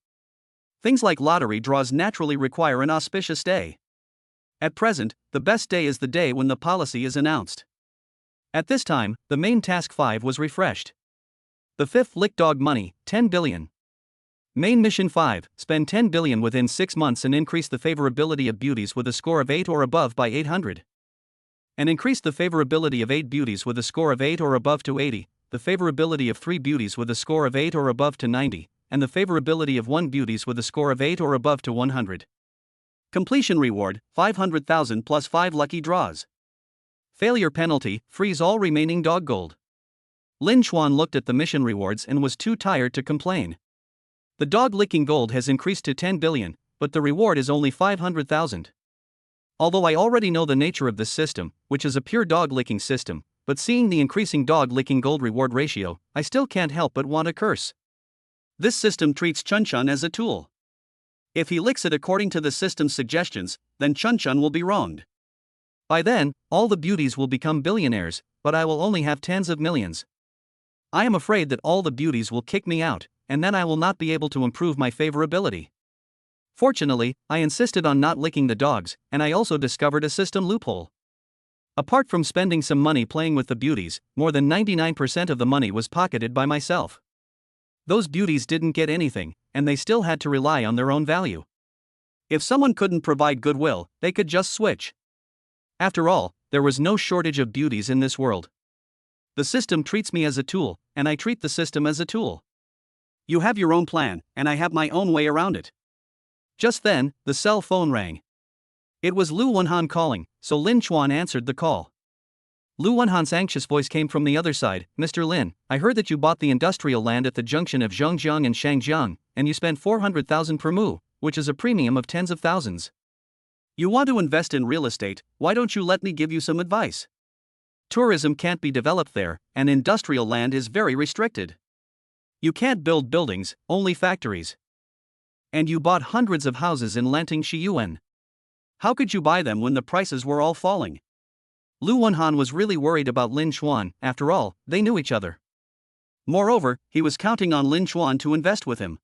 Things like lottery draws naturally require an auspicious day. At present, the best day is the day when the policy is announced. At this time, the main task 5 was refreshed. The 5th lick dog money, 10 billion. Main mission 5, spend 10 billion within 6 months and increase the favorability of beauties with a score of 8 or above by 800. And increase the favorability of 8 beauties with a score of 8 or above to 80, the favorability of 3 beauties with a score of 8 or above to 90, and the favorability of 1 beauties with a score of 8 or above to 100. Completion reward, 500,000 plus 5 lucky draws. Failure penalty, freeze all remaining dog gold. Lin Chuan looked at the mission rewards and was too tired to complain. The dog licking gold has increased to 10 billion, but the reward is only 500,000. Although I already know the nature of this system, which is a pure dog licking system, but seeing the increasing dog licking gold reward ratio, I still can't help but want to curse. This system treats Chun-Chun as a tool. If he licks it according to the system's suggestions, then Chun-Chun will be wronged. By then, all the beauties will become billionaires, but I will only have tens of millions. I am afraid that all the beauties will kick me out, and then I will not be able to improve my favorability. Fortunately, I insisted on not licking the dogs, and I also discovered a system loophole. Apart from spending some money playing with the beauties, more than 99% of the money was pocketed by myself. Those beauties didn't get anything, and they still had to rely on their own value. If someone couldn't provide goodwill, they could just switch. After all, there was no shortage of beauties in this world. The system treats me as a tool, and I treat the system as a tool. You have your own plan, and I have my own way around it. Just then, the cell phone rang. It was Lu Wenhan calling, so Lin Chuan answered the call. Lu Wenhan's anxious voice came from the other side. "Mr. Lin, I heard that you bought the industrial land at the junction of Zhongjiang and Shangjiang, and you spent 400,000 per mu, which is a premium of tens of thousands. You want to invest in real estate, why don't you let me give you some advice? Tourism can't be developed there, and industrial land is very restricted. You can't build buildings, only factories. And you bought hundreds of houses in Lanting Shiyuan. How could you buy them when the prices were all falling?" Lu Wenhan was really worried about Lin Chuan. After all, they knew each other. Moreover, he was counting on Lin Chuan to invest with him.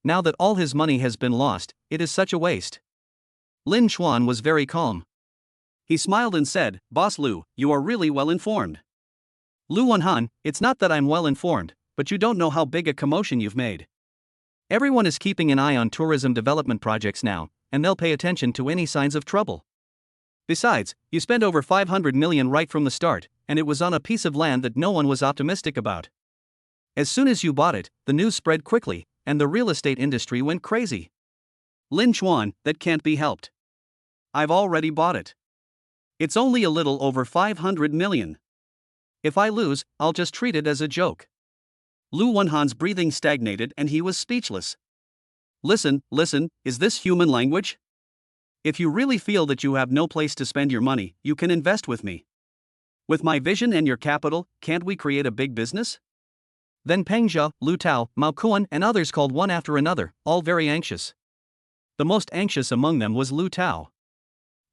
Now that all his money has been lost, it is such a waste. Lin Chuan was very calm. He smiled and said, "Boss Lu, you are really well informed." "Lu Wenhan, it's not that I'm well informed, but you don't know how big a commotion you've made. Everyone is keeping an eye on tourism development projects now, and they'll pay attention to any signs of trouble. Besides, you spent over 500 million right from the start, and it was on a piece of land that no one was optimistic about. As soon as you bought it, the news spread quickly, and the real estate industry went crazy. Lin Chuan, that can't be helped. I've already bought it. It's only a little over 500 million. If I lose, I'll just treat it as a joke. Lu Wenhan's breathing stagnated and he was speechless. Listen, is this human language? If you really feel that you have no place to spend your money, you can invest with me. With my vision and your capital, can't we create a big business? Then Peng Zhe, Lu Tao, Mao Kuan, and others called one after another, all very anxious. The most anxious among them was Lu Tao.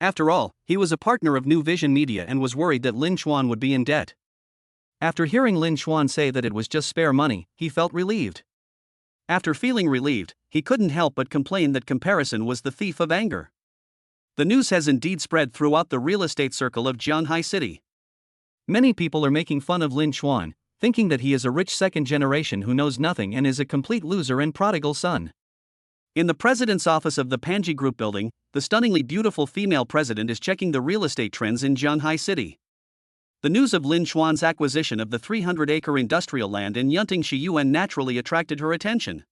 After all, he was a partner of New Vision Media and was worried that Lin Chuan would be in debt. After hearing Lin Chuan say that it was just spare money, he felt relieved. After feeling relieved, he couldn't help but complain that comparison was the thief of anger. The news has indeed spread throughout the real estate circle of Jianhai City. Many people are making fun of Lin Chuan, thinking that he is a rich second generation who knows nothing and is a complete loser and prodigal son. In the president's office of the Panji Group building, the stunningly beautiful female president is checking the real estate trends in Jianhai City. The news of Lin Chuan's acquisition of the 300-acre industrial land in Yunting Shiyuan naturally attracted her attention.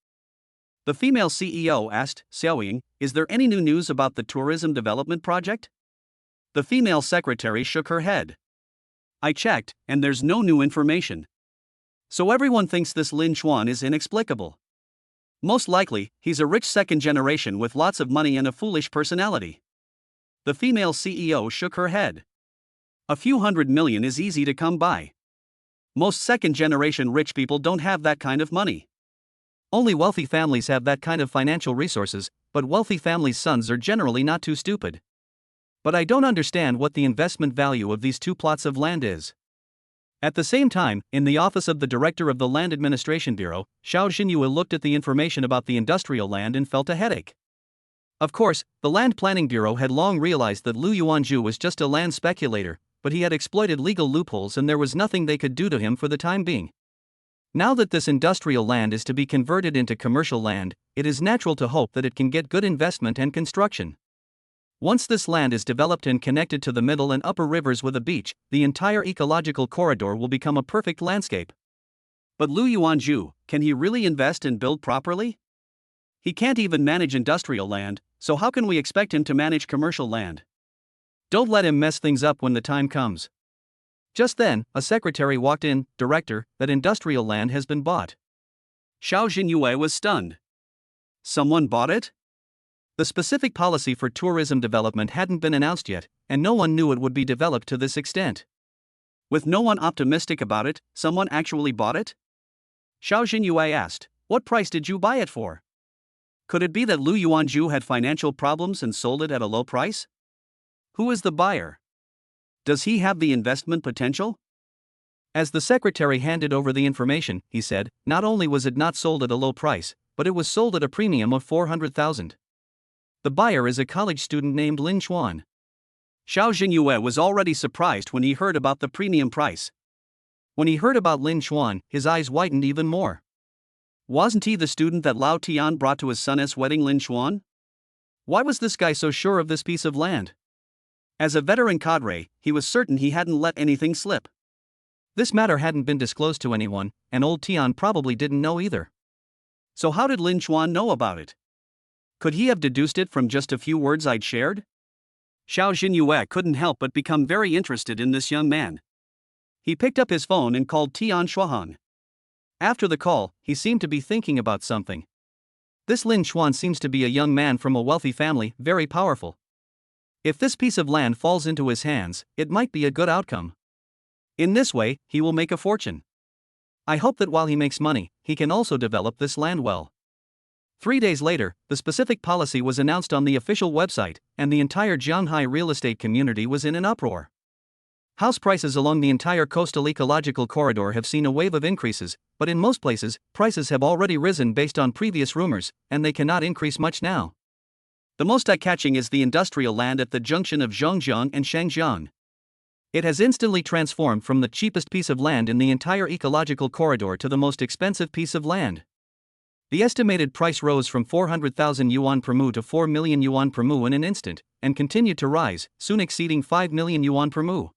The female CEO asked, Xiaoying, is there any new news about the tourism development project? The female secretary shook her head. I checked, and there's no new information. So everyone thinks this Lin Chuan is inexplicable. Most likely, he's a rich second generation with lots of money and a foolish personality. The female CEO shook her head. A few $100 million is easy to come by. Most second generation rich people don't have that kind of money. Only wealthy families have that kind of financial resources, but wealthy families' sons are generally not too stupid. But I don't understand what the investment value of these two plots of land is. At the same time, in the office of the director of the Land Administration Bureau, Xiao Xinyue looked at the information about the industrial land and felt a headache. Of course, the Land Planning Bureau had long realized that Lu Yuanzhu was just a land speculator, but he had exploited legal loopholes and there was nothing they could do to him for the time being. Now that this industrial land is to be converted into commercial land, it is natural to hope that it can get good investment and construction. Once this land is developed and connected to the middle and upper rivers with a beach, the entire ecological corridor will become a perfect landscape. But Lu Yuanzhu, can he really invest and build properly? He can't even manage industrial land, so how can we expect him to manage commercial land? Don't let him mess things up when the time comes. Just then, a secretary walked in, Director, that industrial land has been bought. Xiao Xinyue was stunned. Someone bought it? The specific policy for tourism development hadn't been announced yet, and no one knew it would be developed to this extent. With no one optimistic about it, someone actually bought it? Xiao Xinyue asked, what price did you buy it for? Could it be that Lu Yuanzhu had financial problems and sold it at a low price? Who is the buyer? Does he have the investment potential? As the secretary handed over the information, he said, not only was it not sold at a low price, but it was sold at a premium of 400,000. The buyer is a college student named Lin Chuan. Xiao Xinyue was already surprised when he heard about the premium price. When he heard about Lin Chuan, his eyes widened even more. Wasn't he the student that Lao Tian brought to his son's wedding, Lin Chuan? Why was this guy so sure of this piece of land? As a veteran cadre, he was certain he hadn't let anything slip. This matter hadn't been disclosed to anyone, and old Tian probably didn't know either. So how did Lin Chuan know about it? Could he have deduced it from just a few words I'd shared? Xiao Xinyue couldn't help but become very interested in this young man. He picked up his phone and called Tian Shuahang. After the call, he seemed to be thinking about something. This Lin Chuan seems to be a young man from a wealthy family, very powerful. If this piece of land falls into his hands, it might be a good outcome. In this way, he will make a fortune. I hope that while he makes money, he can also develop this land well. 3 days later, the specific policy was announced on the official website, and the entire Jianhai real estate community was in an uproar. House prices along the entire coastal ecological corridor have seen a wave of increases, but in most places, prices have already risen based on previous rumors, and they cannot increase much now. The most eye-catching is the industrial land at the junction of Zhongjiang and Shangjiang. It has instantly transformed from the cheapest piece of land in the entire ecological corridor to the most expensive piece of land. The estimated price rose from 400,000 yuan per mu to 4 million yuan per mu in an instant, and continued to rise, soon exceeding 5 million yuan per mu.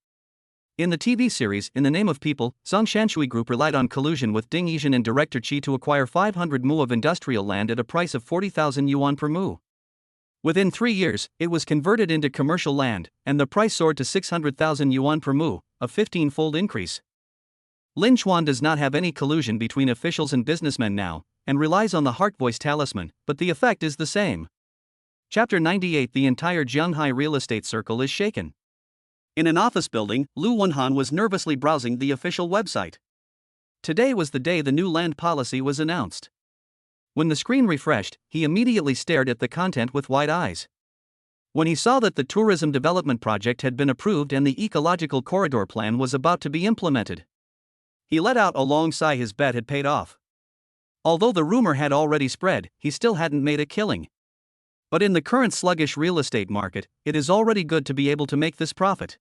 In the TV series In the Name of People, Zhang Shanshui Group relied on collusion with Ding Yizhen and director Qi to acquire 500 mu of industrial land at a price of 40,000 yuan per mu. Within 3 years, it was converted into commercial land, and the price soared to 600,000 yuan per mu, a 15-fold increase. Lin Chuan does not have any collusion between officials and businessmen now, and relies on the heart voice talisman, but the effect is the same. Chapter 98. The entire Jianghai real estate circle is shaken. In an office building, Lu Wenhan was nervously browsing the official website. Today was the day the new land policy was announced. When the screen refreshed, he immediately stared at the content with wide eyes. When he saw that the tourism development project had been approved and the ecological corridor plan was about to be implemented, he let out a long sigh. His bet had paid off. Although the rumor had already spread, he still hadn't made a killing. But in the current sluggish real estate market, it is already good to be able to make this profit.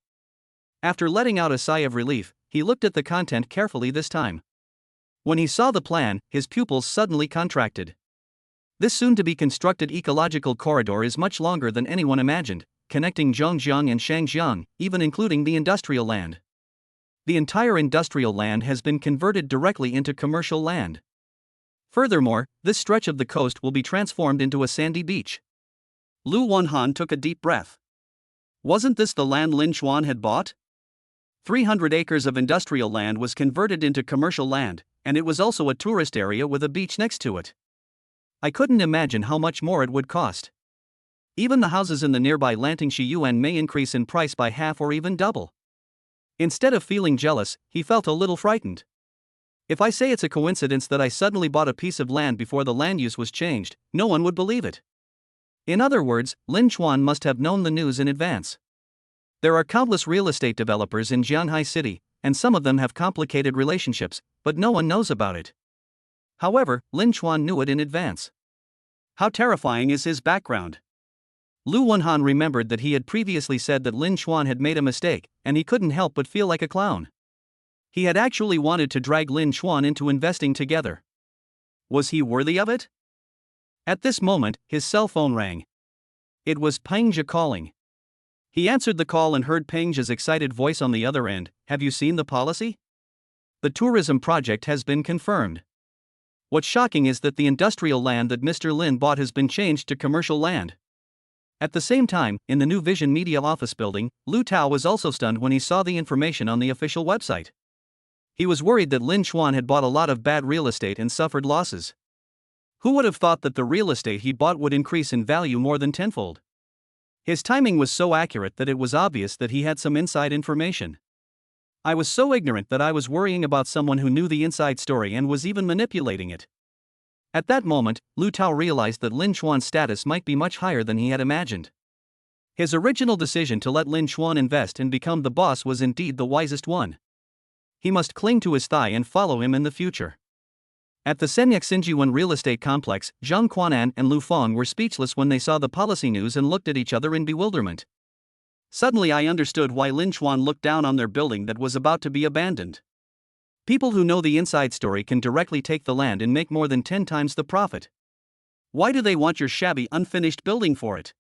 After letting out a sigh of relief, he looked at the content carefully this time. When he saw the plan, his pupils suddenly contracted. This soon-to-be constructed ecological corridor is much longer than anyone imagined, connecting Zhongjiang and Shangjiang, even including the industrial land. The entire industrial land has been converted directly into commercial land. Furthermore, this stretch of the coast will be transformed into a sandy beach. Lu Wenhan took a deep breath. Wasn't this the land Lin Chuan had bought? 300 acres of industrial land was converted into commercial land, and it was also a tourist area with a beach next to it. I couldn't imagine how much more it would cost. Even the houses in the nearby Lantingshi Yuan may increase in price by half or even double. Instead of feeling jealous, he felt a little frightened. If I say it's a coincidence that I suddenly bought a piece of land before the land use was changed, no one would believe it. In other words, Lin Chuan must have known the news in advance. There are countless real estate developers in Jianghai City, and some of them have complicated relationships, but no one knows about it. However, Lin Chuan knew it in advance. How terrifying is his background? Lu Wenhan remembered that he had previously said that Lin Chuan had made a mistake, and he couldn't help but feel like a clown. He had actually wanted to drag Lin Chuan into investing together. Was he worthy of it? At this moment, his cell phone rang. It was Peng Zhe calling. He answered the call and heard Peng Zhe's excited voice on the other end. Have you seen the policy? The tourism project has been confirmed. What's shocking is that the industrial land that Mr. Lin bought has been changed to commercial land. At the same time, in the new Vision Media office building, Lu Tao was also stunned when he saw the information on the official website. He was worried that Lin Chuan had bought a lot of bad real estate and suffered losses. Who would have thought that the real estate he bought would increase in value more than tenfold? His timing was so accurate that it was obvious that he had some inside information. I was so ignorant that I was worrying about someone who knew the inside story and was even manipulating it. At that moment, Lu Tao realized that Lin Chuan's status might be much higher than he had imagined. His original decision to let Lin Chuan invest and become the boss was indeed the wisest one. He must cling to his thigh and follow him in the future. At the Senyak Xinjiwan real estate complex, Zhang Quanan and Lu Feng were speechless when they saw the policy news and looked at each other in bewilderment. Suddenly I understood why Lin Chuan looked down on their building that was about to be abandoned. People who know the inside story can directly take the land and make more than 10 times the profit. Why do they want your shabby, unfinished building for it?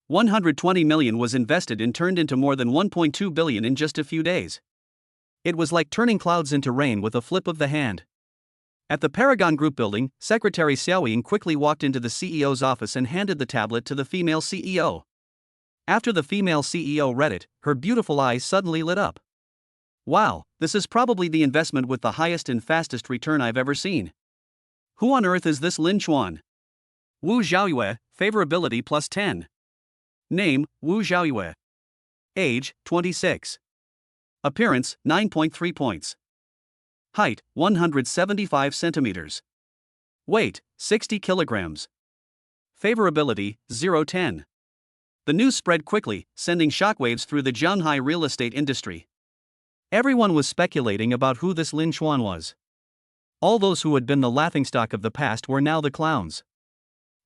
120 million was invested and turned into more than 1.2 billion in just a few days. It was like turning clouds into rain with a flip of the hand. At the Paragon Group building, Secretary Xiao Ying quickly walked into the CEO's office and handed the tablet to the female CEO. After the female CEO read it, her beautiful eyes suddenly lit up. Wow, this is probably the investment with the highest and fastest return I've ever seen. Who on earth is this Lin Chuan? Wu Xiaoyue, favorability plus 10. Name, Wu Xiaoyue. Age, 26. Appearance, 9.3 points. Height, 175 centimeters. Weight, 60 kilograms. Favorability, 0-10. The news spread quickly, sending shockwaves through the Jianghai real estate industry. Everyone was speculating about who this Lin Chuan was. All those who had been the laughingstock of the past were now the clowns.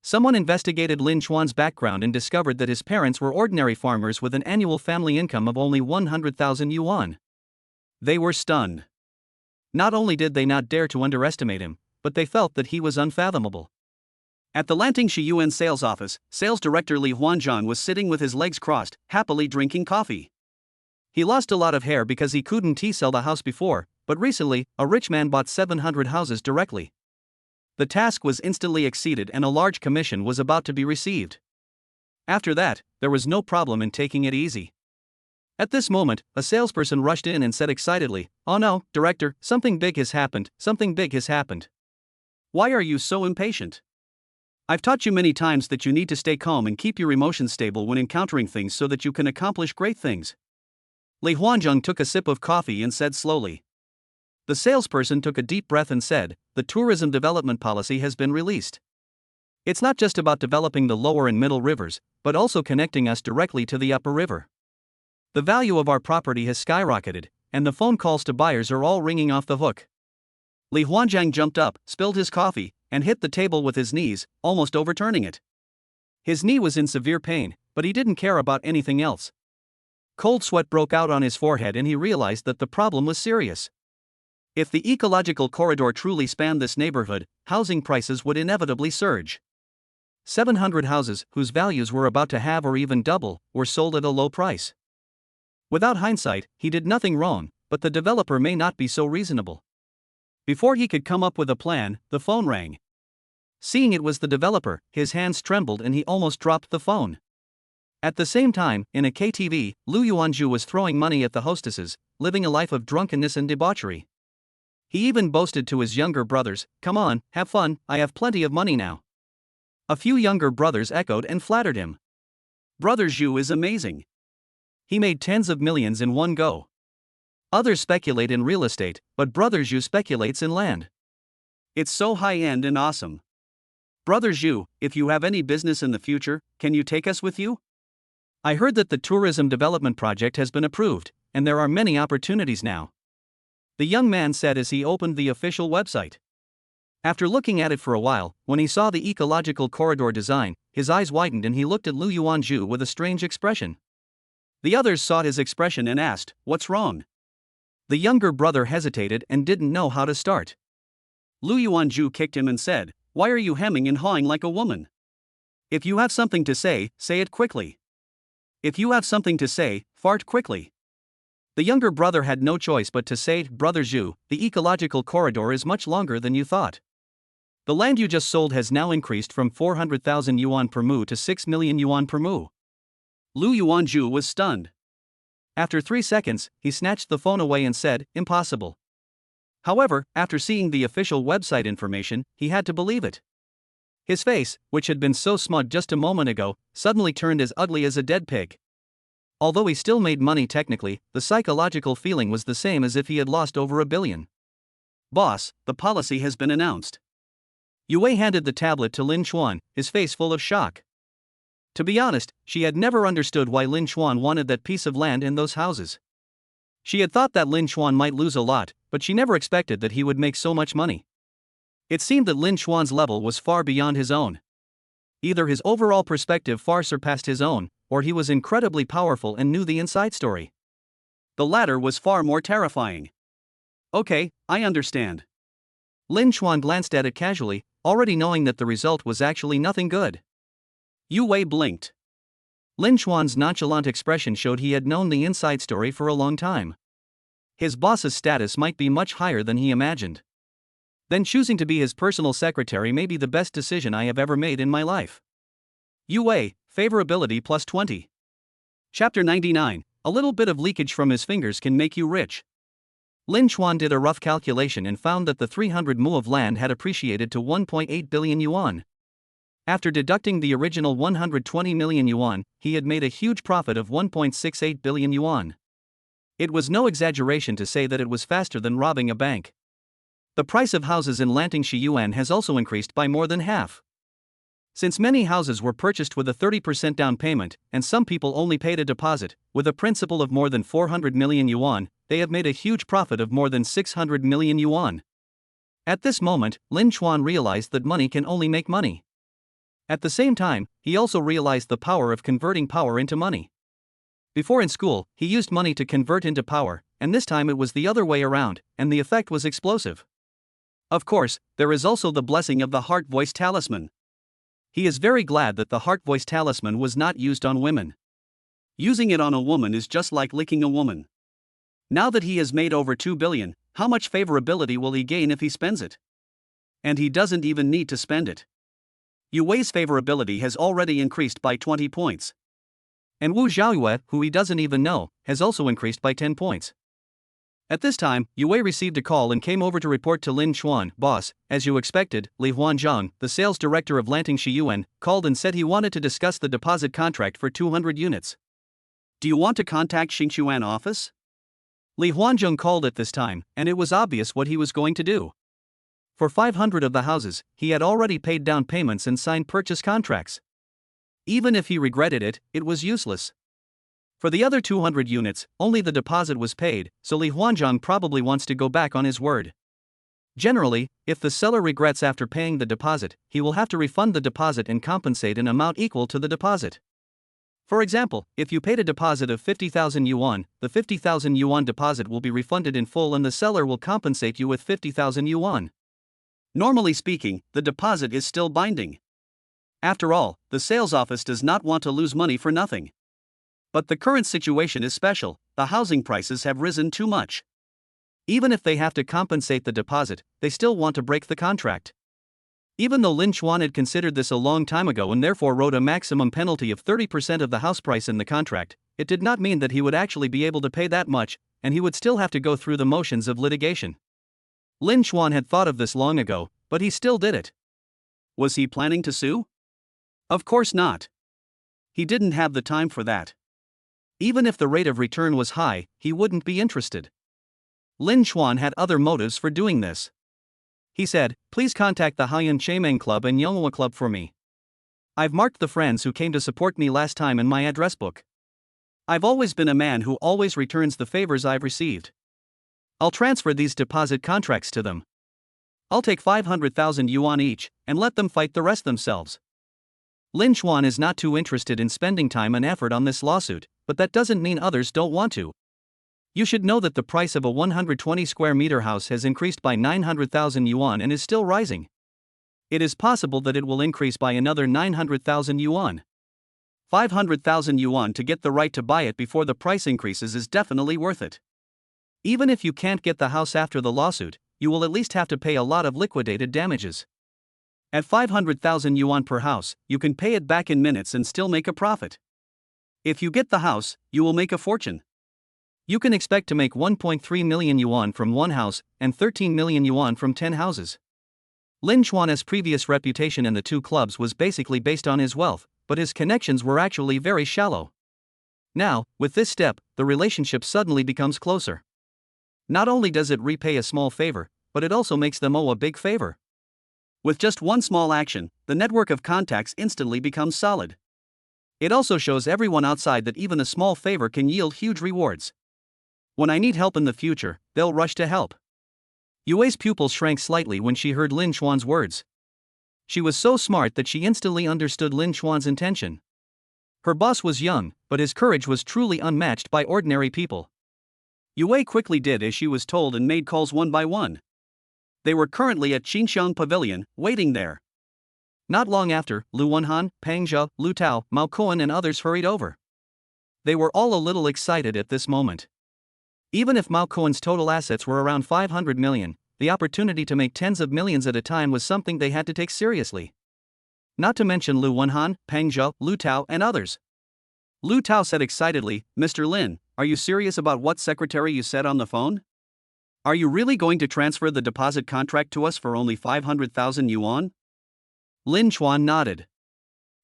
Someone investigated Lin Chuan's background and discovered that his parents were ordinary farmers with an annual family income of only 100,000 yuan. They were stunned. Not only did they not dare to underestimate him, but they felt that he was unfathomable. At the Lantingshi Yuan sales office, sales director Li Huanzhang was sitting with his legs crossed, happily drinking coffee. He lost a lot of hair because he couldn't sell the house before, but recently, a rich man bought 700 houses directly. The task was instantly exceeded and a large commission was about to be received. After that, there was no problem in taking it easy. At this moment, a salesperson rushed in and said excitedly, "Oh no, director, something big has happened, something big has happened." Why are you so impatient? I've taught you many times that you need to stay calm and keep your emotions stable when encountering things so that you can accomplish great things. Li Huanzhang took a sip of coffee and said slowly. The salesperson took a deep breath and said, "The tourism development policy has been released. It's not just about developing the lower and middle rivers, but also connecting us directly to the upper river. The value of our property has skyrocketed, and the phone calls to buyers are all ringing off the hook." Li Huanzhang jumped up, spilled his coffee, and hit the table with his knees, almost overturning it. His knee was in severe pain, but he didn't care about anything else. Cold sweat broke out on his forehead and he realized that the problem was serious. If the ecological corridor truly spanned this neighborhood, housing prices would inevitably surge. 700 houses, whose values were about to halve or even double, were sold at a low price. Without hindsight, he did nothing wrong, but the developer may not be so reasonable. Before he could come up with a plan, the phone rang. Seeing it was the developer, his hands trembled and he almost dropped the phone. At the same time, in a KTV, Lu Yuanzhu was throwing money at the hostesses, living a life of drunkenness and debauchery. He even boasted to his younger brothers, "Come on, have fun, I have plenty of money now." A few younger brothers echoed and flattered him. Brother Zhu is amazing. He made tens of millions in one go. Others speculate in real estate, but Brother Zhu speculates in land. It's so high-end and awesome. Brother Zhu, if you have any business in the future, can you take us with you? I heard that the tourism development project has been approved, and there are many opportunities now, the young man said as he opened the official website. After looking at it for a while, when he saw the ecological corridor design, his eyes widened and he looked at Lu Yuanzhu with a strange expression. The others saw his expression and asked, "What's wrong?" The younger brother hesitated and didn't know how to start. Lu Yuanzhu kicked him and said, "Why are you hemming and hawing like a woman? If you have something to say it quickly. If you have something to say, fart quickly." The younger brother had no choice but to say, "Brother Zhu, the ecological corridor is much longer than you thought. The land you just sold has now increased from 400,000 yuan per mu to 6 million yuan per mu." Lu Yuanzhu was stunned. After 3 seconds, he snatched the phone away and said, "Impossible." However, after seeing the official website information, he had to believe it. His face, which had been so smug just a moment ago, suddenly turned as ugly as a dead pig. Although he still made money technically, the psychological feeling was the same as if he had lost over $1 billion. "Boss, the policy has been announced." Yue handed the tablet to Lin Chuan, his face full of shock. To be honest, she had never understood why Lin Chuan wanted that piece of land and those houses. She had thought that Lin Chuan might lose a lot, but she never expected that he would make so much money. It seemed that Lin Chuan's level was far beyond his own. Either his overall perspective far surpassed his own, or he was incredibly powerful and knew the inside story. The latter was far more terrifying. "Okay, I understand." Lin Chuan glanced at it casually, already knowing that the result was actually nothing good. Yue blinked. Lin Chuan's nonchalant expression showed he had known the inside story for a long time. His boss's status might be much higher than he imagined. Then choosing to be his personal secretary may be the best decision I have ever made in my life. Yue, favorability plus 20. Chapter 99, a little bit of leakage from his fingers can make you rich. Lin Chuan did a rough calculation and found that the 300 mu of land had appreciated to 1.8 billion yuan. After deducting the original 120 million yuan, he had made a huge profit of 1.68 billion yuan. It was no exaggeration to say that it was faster than robbing a bank. The price of houses in Lantingshi Yuan has also increased by more than half. Since many houses were purchased with a 30% down payment, and some people only paid a deposit, with a principal of more than 400 million yuan, they have made a huge profit of more than 600 million yuan. At this moment, Lin Chuan realized that money can only make money. At the same time, he also realized the power of converting power into money. Before in school, he used money to convert into power, and this time it was the other way around, and the effect was explosive. Of course, there is also the blessing of the heart voice talisman. He is very glad that the heart voice talisman was not used on women. Using it on a woman is just like licking a woman. Now that he has made over 2 billion, how much favorability will he gain if he spends it? And he doesn't even need to spend it. Yue's favorability has already increased by 20 points. And Wu Xiaoyue, who he doesn't even know, has also increased by 10 points. At this time, Yue received a call and came over to report to Lin Chuan. Boss, as you expected, Li Huanzhang, the sales director of Lanting Shiyuan, called and said he wanted to discuss the deposit contract for 200 units. Do you want to contact Xingchuan office? Li Huanzhang called at this time, and it was obvious what he was going to do. For 500 of the houses, he had already paid down payments and signed purchase contracts. Even if he regretted it, it was useless. For the other 200 units, only the deposit was paid, so Li Huanzhang probably wants to go back on his word. Generally, if the seller regrets after paying the deposit, he will have to refund the deposit and compensate an amount equal to the deposit. For example, if you paid a deposit of 50,000 yuan, the 50,000 yuan deposit will be refunded in full and the seller will compensate you with 50,000 yuan. Normally speaking, the deposit is still binding. After all, the sales office does not want to lose money for nothing. But the current situation is special, the housing prices have risen too much. Even if they have to compensate the deposit, they still want to break the contract. Even though Lin Chuan had considered this a long time ago and therefore wrote a maximum penalty of 30% of the house price in the contract, it did not mean that he would actually be able to pay that much, and he would still have to go through the motions of litigation. Lin Chuan had thought of this long ago, but he still did it. Was he planning to sue? Of course not. He didn't have the time for that. Even if the rate of return was high, he wouldn't be interested. Lin Chuan had other motives for doing this. He said, "Please contact the Haiyan Cheimeng Club and Yonghua Club for me. I've marked the friends who came to support me last time in my address book. I've always been a man who always returns the favors I've received. I'll transfer these deposit contracts to them. I'll take 500,000 yuan each, and let them fight the rest themselves." Lin Chuan is not too interested in spending time and effort on this lawsuit, but that doesn't mean others don't want to. You should know that the price of a 120 square meter house has increased by 900,000 yuan and is still rising. It is possible that it will increase by another 900,000 yuan. 500,000 yuan to get the right to buy it before the price increases is definitely worth it. Even if you can't get the house after the lawsuit, you will at least have to pay a lot of liquidated damages. At 500,000 yuan per house, you can pay it back in minutes and still make a profit. If you get the house, you will make a fortune. You can expect to make 1.3 million yuan from one house and 13 million yuan from 10 houses. Lin Chuan's previous reputation in the two clubs was basically based on his wealth, but his connections were actually very shallow. Now, with this step, the relationship suddenly becomes closer. Not only does it repay a small favor, but it also makes them owe a big favor. With just one small action, the network of contacts instantly becomes solid. It also shows everyone outside that even a small favor can yield huge rewards. When I need help in the future, they'll rush to help. Yue's pupils shrank slightly when she heard Lin Chuan's words. She was so smart that she instantly understood Lin Chuan's intention. Her boss was young, but his courage was truly unmatched by ordinary people. Yue quickly did as she was told and made calls one by one. They were currently at Xinxiang Pavilion, waiting there. Not long after, Lu Wenhan, Pang Zhe, Lu Tao, Mao Cohen and others hurried over. They were all a little excited at this moment. Even if Mao Cohen's total assets were around 500 million, the opportunity to make tens of millions at a time was something they had to take seriously. Not to mention Lu Wenhan, Pang Zhe, Lu Tao and others. Lu Tao said excitedly, "Mr. Lin, are you serious about what secretary you said on the phone? Are you really going to transfer the deposit contract to us for only 500,000 yuan? Lin Chuan nodded.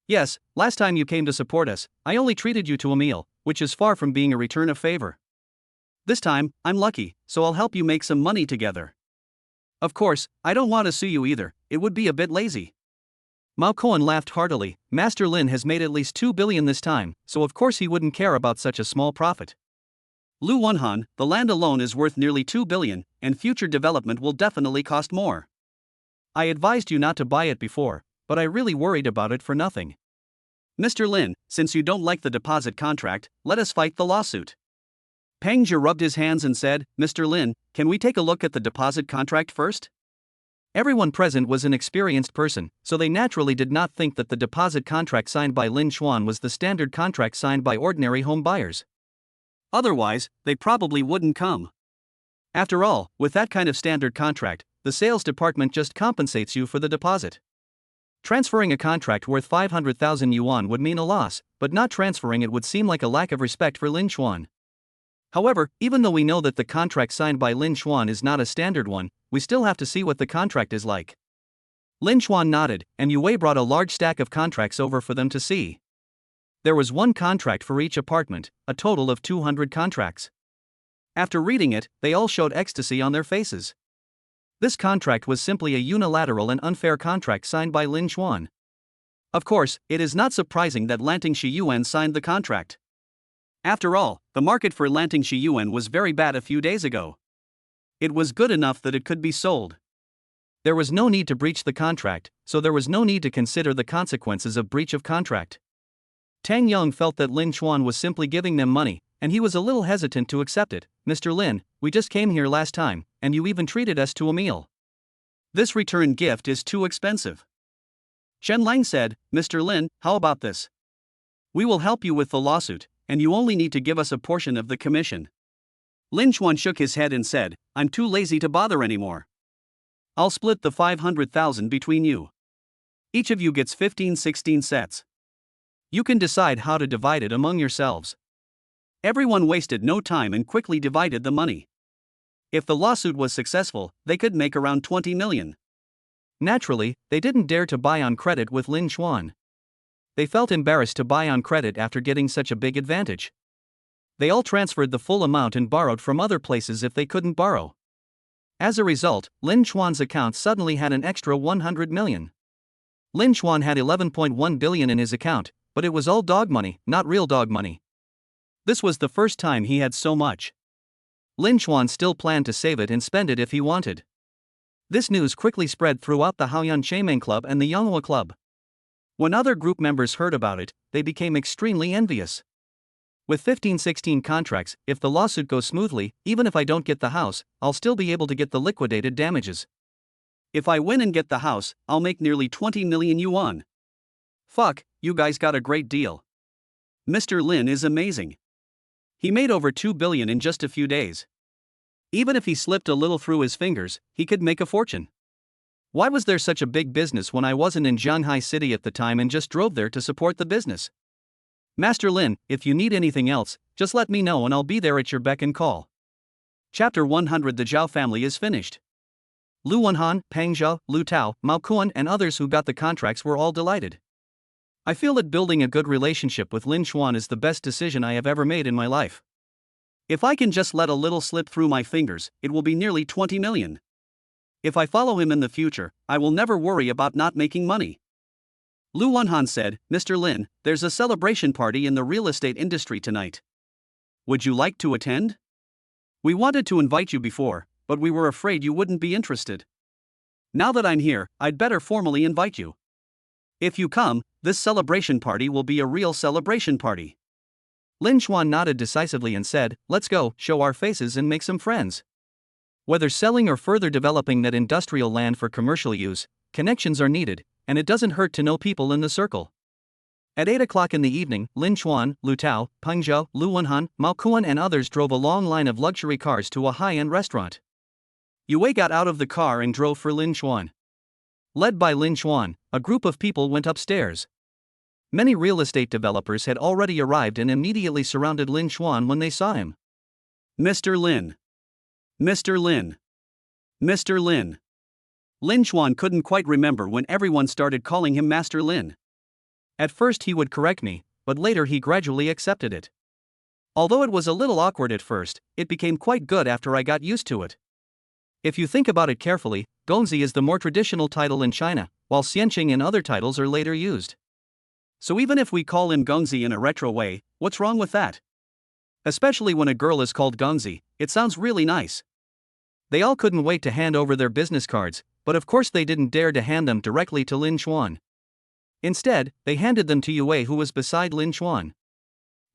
"Yes, last time you came to support us, I only treated you to a meal, which is far from being a return of favor. This time, I'm lucky, so I'll help you make some money together. Of course, I don't want to sue you either, it would be a bit lazy." Mao Cohen laughed heartily. Master Lin has made at least 2 billion this time, so of course he wouldn't care about such a small profit. Lu Wenhan, the land alone is worth nearly 2 billion, and future development will definitely cost more. I advised you not to buy it before, but I really worried about it for nothing. Mr. Lin, since you don't like the deposit contract, let us fight the lawsuit. Peng Zhe rubbed his hands and said, Mr. Lin, can we take a look at the deposit contract first? Everyone present was an experienced person, so they naturally did not think that the deposit contract signed by Lin Xuan was the standard contract signed by ordinary home buyers. Otherwise, they probably wouldn't come. After all, with that kind of standard contract, the sales department just compensates you for the deposit. Transferring a contract worth 500,000 yuan would mean a loss, but not transferring it would seem like a lack of respect for Lin Xuan. However, even though we know that the contract signed by Lin Xuan is not a standard one, we still have to see what the contract is like. Lin Xuan nodded, and Yue brought a large stack of contracts over for them to see. There was one contract for each apartment, a total of 200 contracts. After reading it, they all showed ecstasy on their faces. This contract was simply a unilateral and unfair contract signed by Lin Xuan. Of course, it is not surprising that Lanting Shiyuan signed the contract. After all, the market for Lanting Shiyuan was very bad a few days ago. It was good enough that it could be sold. There was no need to breach the contract, so there was no need to consider the consequences of breach of contract. Tang Yong felt that Lin Xuan was simply giving them money, and he was a little hesitant to accept it. Mr. Lin, we just came here last time, and you even treated us to a meal. This return gift is too expensive. Chen Lang said, Mr. Lin, how about this? We will help you with the lawsuit, and you only need to give us a portion of the commission. Lin Xuan shook his head and said, I'm too lazy to bother anymore. I'll split the 500,000 between you. Each of you gets 15-16 sets. You can decide how to divide it among yourselves. Everyone wasted no time and quickly divided the money. If the lawsuit was successful, they could make around 20 million. Naturally, they didn't dare to buy on credit with Lin Xuan. They felt embarrassed to buy on credit after getting such a big advantage. They all transferred the full amount and borrowed from other places if they couldn't borrow. As a result, Lin Xuan's account suddenly had an extra 100 million. Lin Xuan had 11.1 billion in his account, but it was all dog money, not real dog money. This was the first time he had so much. Lin Xuan still planned to save it and spend it if he wanted. This news quickly spread throughout the Haoyuan Chaimeng Club and the Yonghua Club. When other group members heard about it, they became extremely envious. With 15-16 contracts, if the lawsuit goes smoothly, even if I don't get the house, I'll still be able to get the liquidated damages. If I win and get the house, I'll make nearly 20 million yuan. Fuck, you guys got a great deal. Mr. Lin is amazing. He made over 2 billion in just a few days. Even if he slipped a little through his fingers, he could make a fortune. Why was there such a big business when I wasn't in Shanghai City at the time and just drove there to support the business? Master Lin, if you need anything else, just let me know and I'll be there at your beck and call. Chapter 100. The Zhao family is finished. Lu Wenhan, Peng Zhe, Lu Tao, Mao Kuan and others who got the contracts were all delighted. I feel that building a good relationship with Lin Xuan is the best decision I have ever made in my life. If I can just let a little slip through my fingers, it will be nearly 20 million. If I follow him in the future, I will never worry about not making money. Lu Wenhan said, Mr. Lin, there's a celebration party in the real estate industry tonight. Would you like to attend? We wanted to invite you before, but we were afraid you wouldn't be interested. Now that I'm here, I'd better formally invite you. If you come, this celebration party will be a real celebration party. Lin Xuan nodded decisively and said, let's go, show our faces and make some friends. Whether selling or further developing that industrial land for commercial use, connections are needed, and it doesn't hurt to know people in the circle. At 8 o'clock in the evening, Lin Xuan, Lu Tao, Peng Zhe, Lu Wenhan, Mao Kuan and others drove a long line of luxury cars to a high-end restaurant. Yue got out of the car and drove for Lin Xuan. Led by Lin Xuan, a group of people went upstairs. Many real estate developers had already arrived and immediately surrounded Lin Xuan when they saw him. Mr. Lin. Mr. Lin. Mr. Lin. Lin Xuan couldn't quite remember when everyone started calling him Master Lin. At first he would correct me, but later he gradually accepted it. Although it was a little awkward at first, it became quite good after I got used to it. If you think about it carefully, Gongzi is the more traditional title in China, while Xianqing and other titles are later used. So even if we call him Gongzi in a retro way, what's wrong with that? Especially when a girl is called Gongzi, it sounds really nice. They all couldn't wait to hand over their business cards, but of course they didn't dare to hand them directly to Lin Xuan. Instead, they handed them to Yue, who was beside Lin Chuan.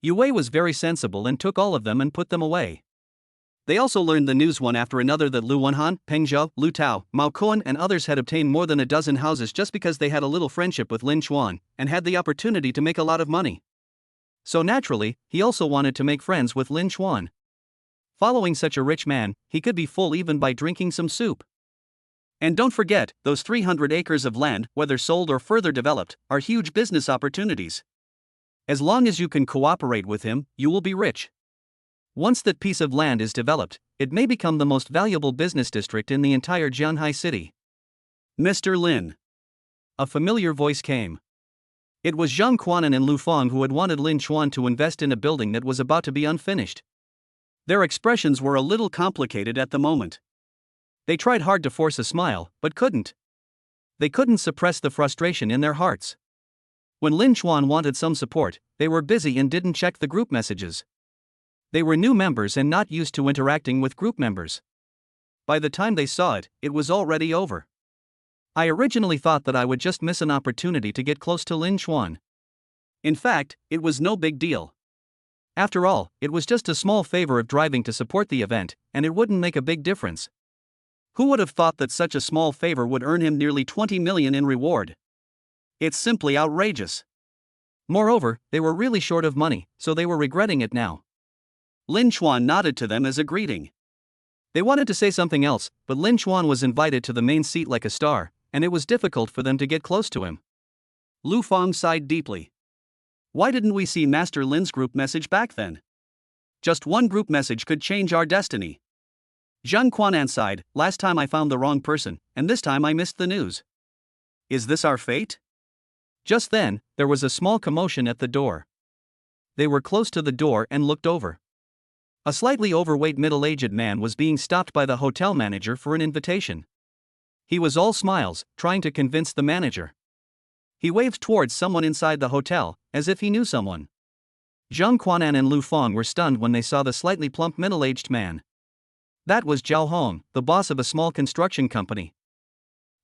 Yue was very sensible and took all of them and put them away. They also learned the news one after another that Lu Wenhan, Peng Zhou, Lu Tao, Mao Kuan and others had obtained more than a dozen houses just because they had a little friendship with Lin Chuan and had the opportunity to make a lot of money. So naturally, he also wanted to make friends with Lin Chuan. Following such a rich man, he could be full even by drinking some soup. And don't forget, those 300 acres of land, whether sold or further developed, are huge business opportunities. As long as you can cooperate with him, you will be rich. Once that piece of land is developed, it may become the most valuable business district in the entire Jianhai city. Mr. Lin. A familiar voice came. It was Zhang Quanan and Lu Feng who had wanted Lin Chuan to invest in a building that was about to be unfinished. Their expressions were a little complicated at the moment. They tried hard to force a smile, but couldn't. They couldn't suppress the frustration in their hearts. When Lin Chuan wanted some support, they were busy and didn't check the group messages. They were new members and not used to interacting with group members. By the time they saw it, it was already over. I originally thought that I would just miss an opportunity to get close to Lin Chuan. In fact, it was no big deal. After all, it was just a small favor of driving to support the event, and it wouldn't make a big difference. Who would have thought that such a small favor would earn him nearly 20 million in reward? It's simply outrageous. Moreover, they were really short of money, so they were regretting it now. Lin Chuan nodded to them as a greeting. They wanted to say something else, but Lin Chuan was invited to the main seat like a star, and it was difficult for them to get close to him. Lu Feng sighed deeply. Why didn't we see Master Lin's group message back then? Just one group message could change our destiny. Zhang Quanan sighed, last time I found the wrong person, and this time I missed the news. Is this our fate? Just then, there was a small commotion at the door. They were close to the door and looked over. A slightly overweight middle-aged man was being stopped by the hotel manager for an invitation. He was all smiles, trying to convince the manager. He waved towards someone inside the hotel, as if he knew someone. Zhang Quanan and Lu Feng were stunned when they saw the slightly plump middle-aged man. That was Zhao Hong, the boss of a small construction company.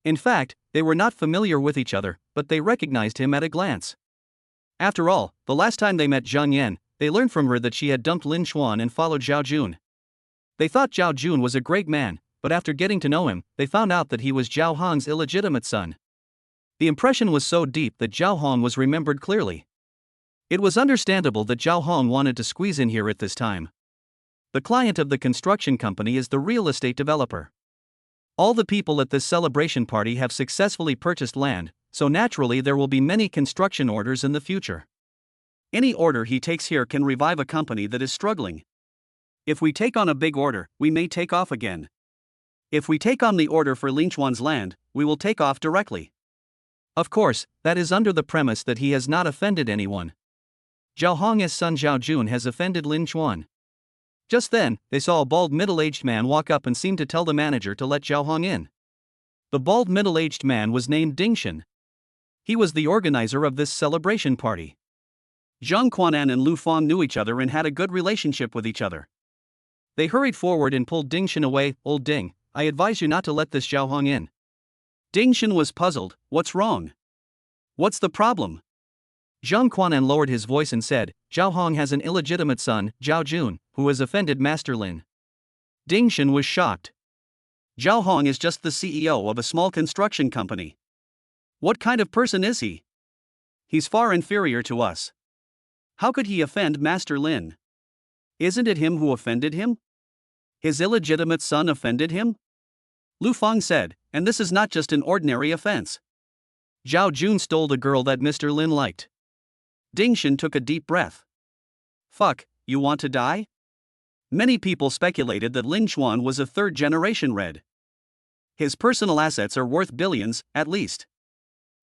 In fact, they were not familiar with each other, but they recognized him at a glance. After all, the last time they met Zhang Yan, they learned from her that she had dumped Lin Chuan and followed Zhao Jun. They thought Zhao Jun was a great man, but after getting to know him, they found out that he was Zhao Hong's illegitimate son. The impression was so deep that Zhao Hong was remembered clearly. It was understandable that Zhao Hong wanted to squeeze in here at this time. The client of the construction company is the real estate developer. All the people at this celebration party have successfully purchased land, so naturally there will be many construction orders in the future. Any order he takes here can revive a company that is struggling. If we take on a big order, we may take off again. If we take on the order for Lin Chuan's land, we will take off directly. Of course, that is under the premise that he has not offended anyone. Zhao Hong's son Zhao Jun has offended Lin Chuan. Just then, they saw a bald middle-aged man walk up and seemed to tell the manager to let Zhao Hong in. The bald middle-aged man was named Ding Shen. He was the organizer of this celebration party. Zhang Quanan and Lu Feng knew each other and had a good relationship with each other. They hurried forward and pulled Ding Shen away. Old Ding, I advise you not to let this Zhao Hong in. Ding Shen was puzzled. What's wrong? What's the problem? Zhang Quanan lowered his voice and said, Zhao Hong has an illegitimate son, Zhao Jun, who has offended Master Lin. Ding Shen was shocked. Zhao Hong is just the CEO of a small construction company. What kind of person is he? He's far inferior to us. How could he offend Master Lin? Isn't it him who offended him? His illegitimate son offended him? Lu Feng said, and this is not just an ordinary offense. Zhao Jun stole the girl that Mr. Lin liked. Ding Shen took a deep breath. Fuck, you want to die? Many people speculated that Lin Chuan was a third-generation Red. His personal assets are worth billions, at least.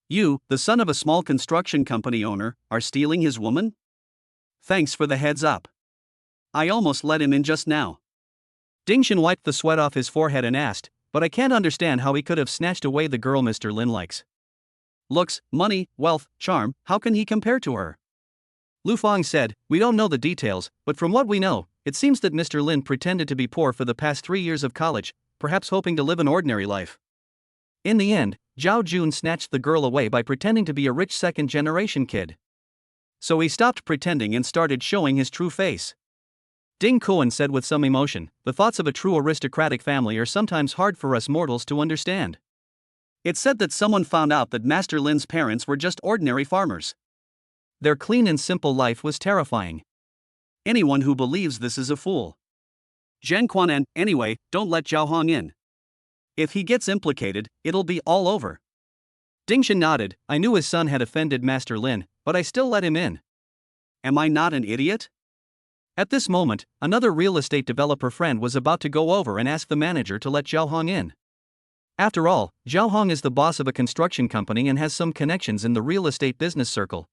You, the son of a small construction company owner, are stealing his woman? Thanks for the heads up. I almost let him in just now. Ding Shen wiped the sweat off his forehead and asked, but I can't understand how he could have snatched away the girl Mr. Lin likes. Looks, money, wealth, charm, how can he compare to her? Lu Feng said, we don't know the details, but from what we know, it seems that Mr. Lin pretended to be poor for the past 3 years of college, perhaps hoping to live an ordinary life. In the end, Zhao Jun snatched the girl away by pretending to be a rich second-generation kid. So he stopped pretending and started showing his true face. Ding Kuan said with some emotion, "The thoughts of a true aristocratic family are sometimes hard for us mortals to understand." It's said that someone found out that Master Lin's parents were just ordinary farmers. Their clean and simple life was terrifying. Anyone who believes this is a fool. Zhen Quanan, anyway, don't let Zhao Hong in. If he gets implicated, it'll be all over. Ding Shen nodded. I knew his son had offended Master Lin, but I still let him in. Am I not an idiot? At this moment, another real estate developer friend was about to go over and ask the manager to let Zhao Hong in. After all, Zhao Hong is the boss of a construction company and has some connections in the real estate business circle.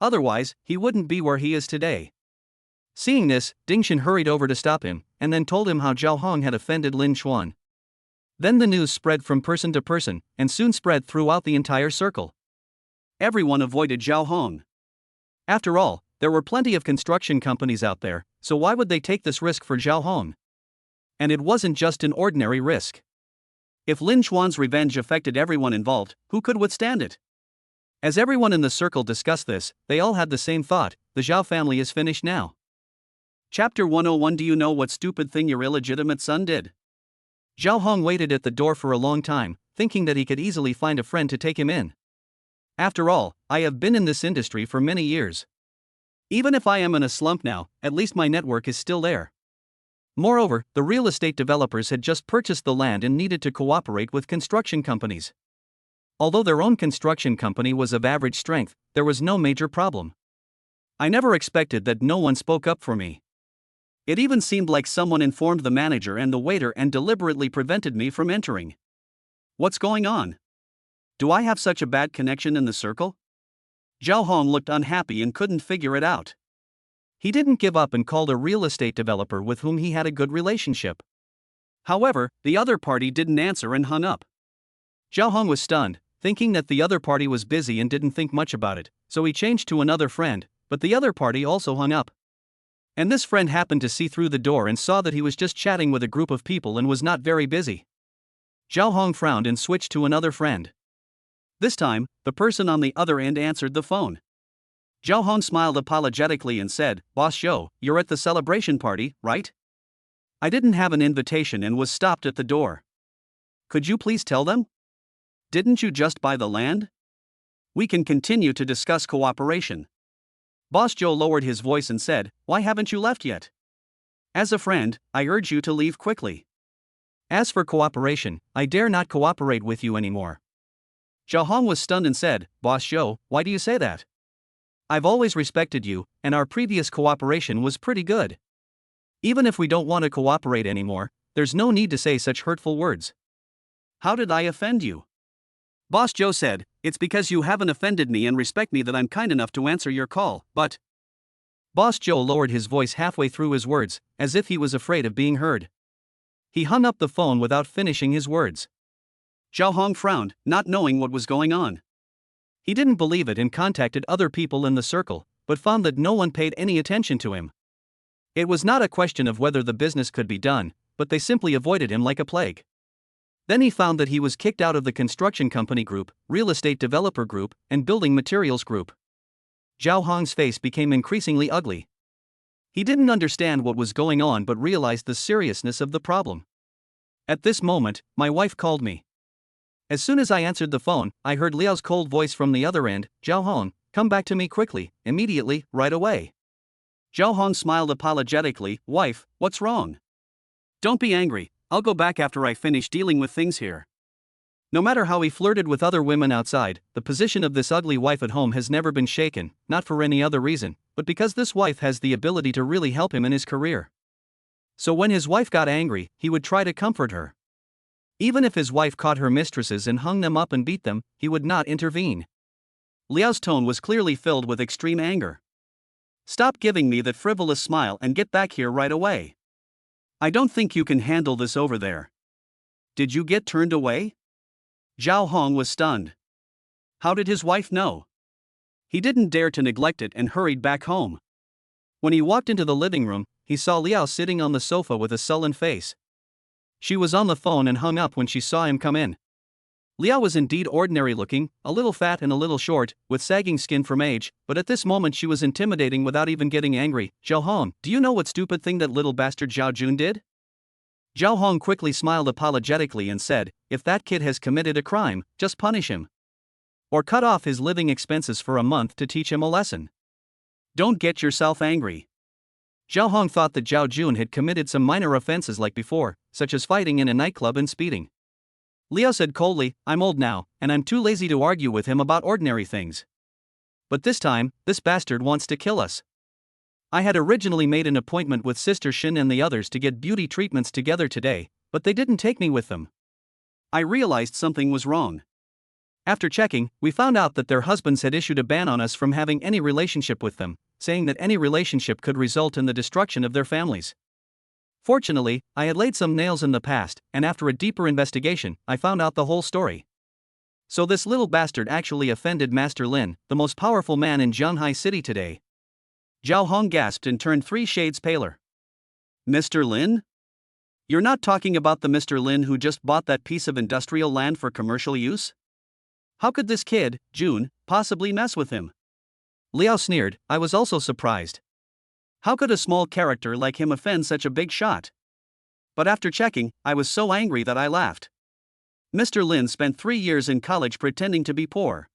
Otherwise, he wouldn't be where he is today. Seeing this, Ding Shen hurried over to stop him, and then told him how Zhao Hong had offended Lin Xuan. Then the news spread from person to person, and soon spread throughout the entire circle. Everyone avoided Zhao Hong. After all, there were plenty of construction companies out there, so why would they take this risk for Zhao Hong? And it wasn't just an ordinary risk. If Lin Xuan's revenge affected everyone involved, who could withstand it? As everyone in the circle discussed this, they all had the same thought: the Zhao family is finished now. Chapter 101. Do you know what stupid thing your illegitimate son did? Zhao Hong waited at the door for a long time, thinking that he could easily find a friend to take him in. After all, I have been in this industry for many years. Even if I am in a slump now, at least my network is still there. Moreover, the real estate developers had just purchased the land and needed to cooperate with construction companies. Although their own construction company was of average strength, there was no major problem. I never expected that no one spoke up for me. It even seemed like someone informed the manager and the waiter and deliberately prevented me from entering. What's going on? Do I have such a bad connection in the circle? Zhao Hong looked unhappy and couldn't figure it out. He didn't give up and called a real estate developer with whom he had a good relationship. However, the other party didn't answer and hung up. Zhao Hong was stunned, thinking that the other party was busy and didn't think much about it, so he changed to another friend, but the other party also hung up. And this friend happened to see through the door and saw that he was just chatting with a group of people and was not very busy. Zhao Hong frowned and switched to another friend. This time, the person on the other end answered the phone. Zhao Hong smiled apologetically and said, "Boss Zhou, you're at the celebration party, right? I didn't have an invitation and was stopped at the door. Could you please tell them? Didn't you just buy the land? We can continue to discuss cooperation." Boss Zhou lowered his voice and said, "Why haven't you left yet? As a friend, I urge you to leave quickly. As for cooperation, I dare not cooperate with you anymore." Zhao Hong was stunned and said, "Boss Zhou, why do you say that? I've always respected you, and our previous cooperation was pretty good. Even if we don't want to cooperate anymore, there's no need to say such hurtful words." How did I offend you? Boss Zhou said, "It's because you haven't offended me and respect me that I'm kind enough to answer your call, but..." Boss Zhou lowered his voice halfway through his words, as if he was afraid of being heard. He hung up the phone without finishing his words. Zhao Hong frowned, not knowing what was going on. He didn't believe it and contacted other people in the circle, but found that no one paid any attention to him. It was not a question of whether the business could be done, but they simply avoided him like a plague. Then he found that he was kicked out of the construction company group, real estate developer group, and building materials group. Zhao Hong's face became increasingly ugly. He didn't understand what was going on but realized the seriousness of the problem. At this moment, my wife called me. As soon as I answered the phone, I heard Liao's cold voice from the other end, "Zhao Hong, come back to me quickly, immediately, right away." Zhao Hong smiled apologetically, "Wife, what's wrong? Don't be angry, I'll go back after I finish dealing with things here." No matter how he flirted with other women outside, the position of this ugly wife at home has never been shaken, not for any other reason, but because this wife has the ability to really help him in his career. So when his wife got angry, he would try to comfort her. Even if his wife caught her mistresses and hung them up and beat them, he would not intervene. Liao's tone was clearly filled with extreme anger. "Stop giving me that frivolous smile and get back here right away. I don't think you can handle this over there. Did you get turned away?" Zhao Hong was stunned. How did his wife know? He didn't dare to neglect it and hurried back home. When he walked into the living room, he saw Liao sitting on the sofa with a sullen face. She was on the phone and hung up when she saw him come in. Liao was indeed ordinary looking, a little fat and a little short, with sagging skin from age, but at this moment she was intimidating without even getting angry. Zhao Hong, do you know what stupid thing that little bastard Zhao Jun did? Zhao Hong quickly smiled apologetically and said, if that kid has committed a crime, just punish him. Or cut off his living expenses for a month to teach him a lesson. Don't get yourself angry. Zhao Hong thought that Zhao Jun had committed some minor offenses like before, such as fighting in a nightclub and speeding. Liao said coldly, I'm old now, and I'm too lazy to argue with him about ordinary things. But this time, this bastard wants to kill us. I had originally made an appointment with Sister Shin and the others to get beauty treatments together today, but they didn't take me with them. I realized something was wrong. After checking, we found out that their husbands had issued a ban on us from having any relationship with them, saying that any relationship could result in the destruction of their families. Fortunately, I had laid some nails in the past, and after a deeper investigation, I found out the whole story. So this little bastard actually offended Master Lin, the most powerful man in Zhanghai City today. Zhao Hong gasped and turned 3 shades paler. Mr. Lin? You're not talking about the Mr. Lin who just bought that piece of industrial land for commercial use? How could this kid, June, possibly mess with him? Liao sneered. I was also surprised. How could a small character like him offend such a big shot? But after checking, I was so angry that I laughed. Mr. Lin spent 3 years in college pretending to be poor.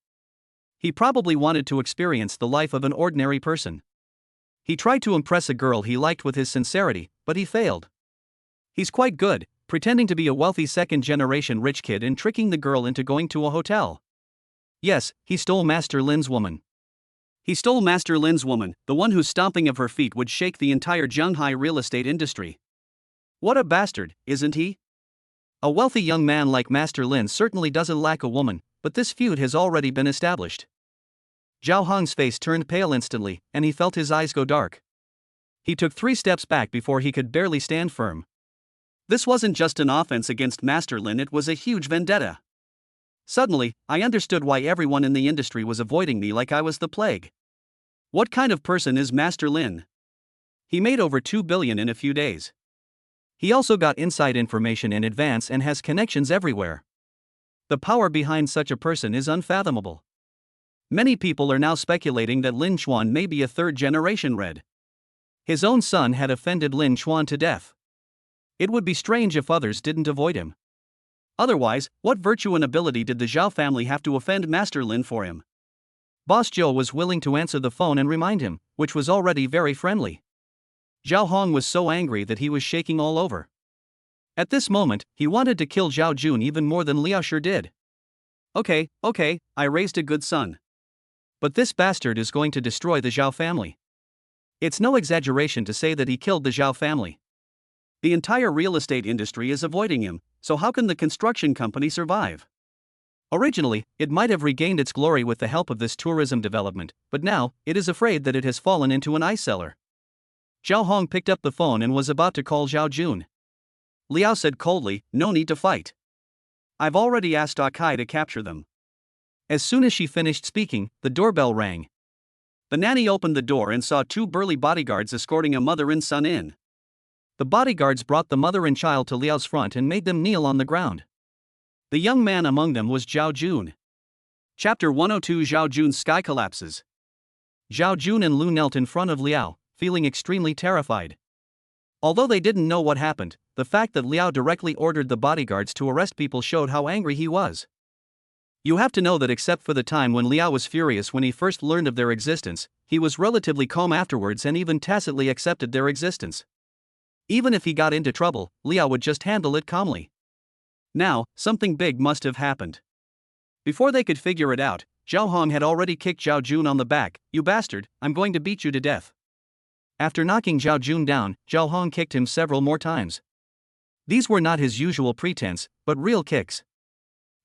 He probably wanted to experience the life of an ordinary person. He tried to impress a girl he liked with his sincerity, but he failed. He's quite good, pretending to be a wealthy second-generation rich kid and tricking the girl into going to a hotel. Yes, he stole Master Lin's woman. He stole Master Lin's woman, the one whose stomping of her feet would shake the entire Zhanghai real estate industry. What a bastard, isn't he? A wealthy young man like Master Lin certainly doesn't lack a woman, but this feud has already been established. Zhao Hong's face turned pale instantly, and he felt his eyes go dark. He took 3 steps back before he could barely stand firm. This wasn't just an offense against Master Lin, it was a huge vendetta. Suddenly, I understood why everyone in the industry was avoiding me like I was the plague. What kind of person is Master Lin? He made over 2 billion in a few days. He also got inside information in advance and has connections everywhere. The power behind such a person is unfathomable. Many people are now speculating that Lin Chuan may be a 3rd-generation Red. His own son had offended Lin Chuan to death. It would be strange if others didn't avoid him. Otherwise, what virtue and ability did the Zhao family have to offend Master Lin for him? Boss Zhou was willing to answer the phone and remind him, which was already very friendly. Zhao Hong was so angry that he was shaking all over. At this moment, he wanted to kill Zhao Jun even more than Liao sure did. Okay, I raised a good son. But this bastard is going to destroy the Zhao family. It's no exaggeration to say that he killed the Zhao family. The entire real estate industry is avoiding him, so how can the construction company survive? Originally, it might have regained its glory with the help of this tourism development, but now, it is afraid that it has fallen into an ice cellar. Zhao Hong picked up the phone and was about to call Zhao Jun. Liao said coldly, no need to fight. I've already asked Akai to capture them. As soon as she finished speaking, the doorbell rang. The nanny opened the door and saw 2 burly bodyguards escorting a mother and son in. The bodyguards brought the mother and child to Liao's front and made them kneel on the ground. The young man among them was Zhao Jun. Chapter 102: Zhao Jun's sky collapses. Zhao Jun and Lu knelt in front of Liao, feeling extremely terrified. Although they didn't know what happened, the fact that Liao directly ordered the bodyguards to arrest people showed how angry he was. You have to know that except for the time when Liao was furious when he first learned of their existence, he was relatively calm afterwards and even tacitly accepted their existence. Even if he got into trouble, Liao would just handle it calmly. Now, something big must have happened. Before they could figure it out, Zhao Hong had already kicked Zhao Jun on the back. You bastard, I'm going to beat you to death. After knocking Zhao Jun down, Zhao Hong kicked him several more times. These were not his usual pretense, but real kicks.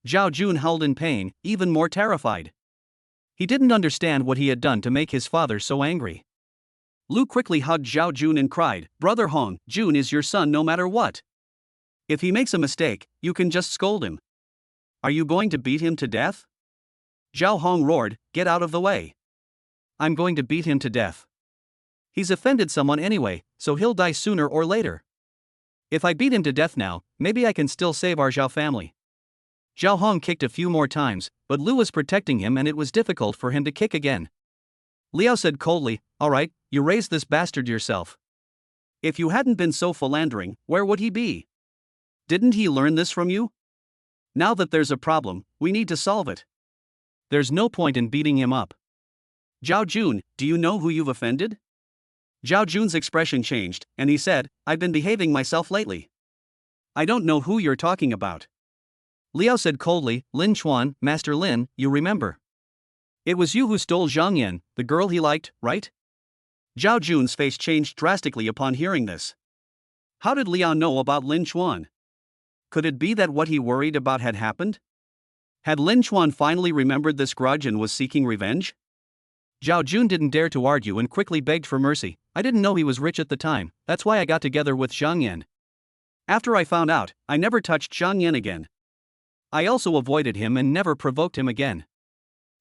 Zhao Jun howled in pain, even more terrified. He didn't understand what he had done to make his father so angry. Lu quickly hugged Zhao Jun and cried, Brother Hong, Jun is your son no matter what. If he makes a mistake, you can just scold him. Are you going to beat him to death? Zhao Hong roared, get out of the way. I'm going to beat him to death. He's offended someone anyway, so he'll die sooner or later. If I beat him to death now, maybe I can still save our Zhao family. Zhao Hong kicked a few more times, but Liu was protecting him and it was difficult for him to kick again. Liao said coldly, "Alright, you raised this bastard yourself. If you hadn't been so philandering, where would he be? Didn't he learn this from you? Now that there's a problem, we need to solve it. There's no point in beating him up." Zhao Jun, do you know who you've offended? Zhao Jun's expression changed, and he said, "I've been behaving myself lately. I don't know who you're talking about." Liao said coldly, "Lin Chuan, Master Lin, you remember. It was you who stole Zhang Yan, the girl he liked, right?" Zhao Jun's face changed drastically upon hearing this. How did Liao know about Lin Chuan? Could it be that what he worried about had happened? Had Lin Chuan finally remembered this grudge and was seeking revenge? Zhao Jun didn't dare to argue and quickly begged for mercy. "I didn't know he was rich at the time, that's why I got together with Zhang Yan. After I found out, I never touched Zhang Yan again. I also avoided him and never provoked him again.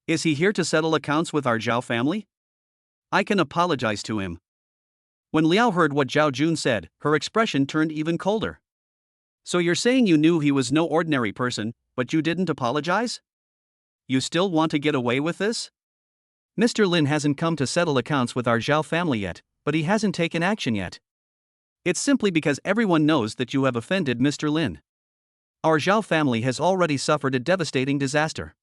Is he here to settle accounts with our Zhao family? I can apologize to him." When Liao heard what Zhao Jun said, her expression turned even colder. "So you're saying you knew he was no ordinary person, but you didn't apologize? You still want to get away with this?" "Mr. Lin hasn't come to settle accounts with our Zhao family yet, but he hasn't taken action yet. It's simply because everyone knows that you have offended Mr. Lin. Our Zhao family has already suffered a devastating disaster.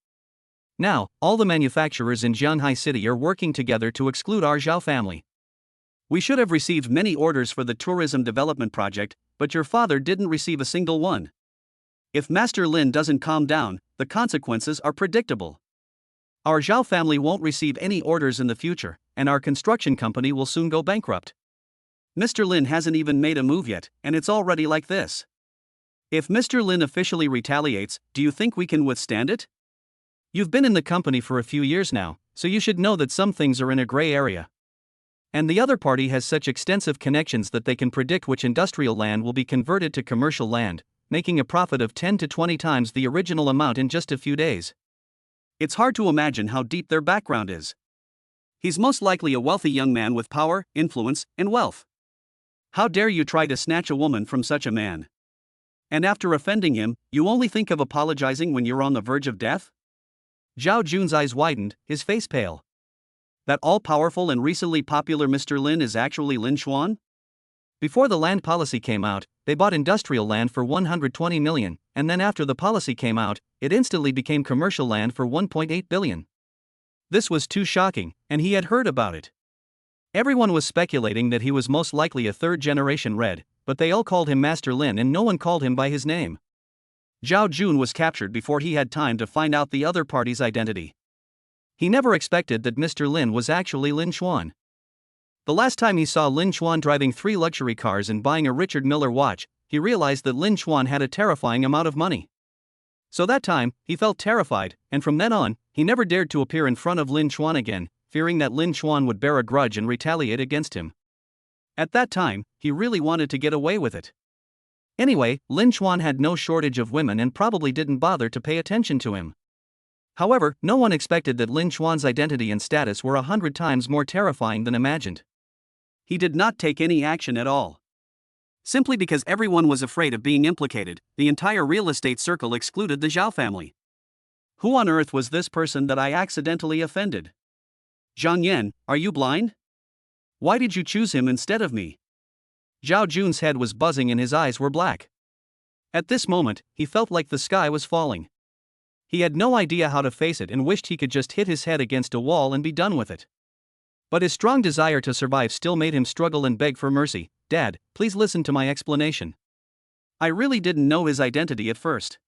Now, all the manufacturers in Jianhai City are working together to exclude our Zhao family. We should have received many orders for the tourism development project, but your father didn't receive a single one. If Master Lin doesn't calm down, the consequences are predictable. Our Zhao family won't receive any orders in the future, and our construction company will soon go bankrupt. Mr. Lin hasn't even made a move yet, and it's already like this. If Mr. Lin officially retaliates, do you think we can withstand it? You've been in the company for a few years now, so you should know that some things are in a gray area. And the other party has such extensive connections that they can predict which industrial land will be converted to commercial land, making a profit of 10 to 20 times the original amount in just a few days. It's hard to imagine how deep their background is. He's most likely a wealthy young man with power, influence, and wealth. How dare you try to snatch a woman from such a man? And after offending him, you only think of apologizing when you're on the verge of death?" Zhao Jun's eyes widened, his face pale. That all-powerful and recently popular Mr. Lin is actually Lin Chuan? Before the land policy came out, they bought industrial land for 120 million, and then after the policy came out, it instantly became commercial land for 1.8 billion. This was too shocking, and he had heard about it. Everyone was speculating that he was most likely a third-generation Red, but they all called him Master Lin and no one called him by his name. Zhao Jun was captured before he had time to find out the other party's identity. He never expected that Mr. Lin was actually Lin Chuan. The last time he saw Lin Chuan driving 3 luxury cars and buying a Richard Miller watch, he realized that Lin Chuan had a terrifying amount of money. So that time, he felt terrified, and from then on, he never dared to appear in front of Lin Chuan again, fearing that Lin Chuan would bear a grudge and retaliate against him. At that time, he really wanted to get away with it. Anyway, Lin Chuan had no shortage of women and probably didn't bother to pay attention to him. However, no one expected that Lin Chuan's identity and status were 100 times more terrifying than imagined. He did not take any action at all. Simply because everyone was afraid of being implicated, the entire real estate circle excluded the Zhao family. Who on earth was this person that I accidentally offended? Zhang Yan, are you blind? Why did you choose him instead of me? Zhao Jun's head was buzzing and his eyes were black. At this moment, he felt like the sky was falling. He had no idea how to face it and wished he could just hit his head against a wall and be done with it. But his strong desire to survive still made him struggle and beg for mercy. "Dad, please listen to my explanation. I really didn't know his identity at first.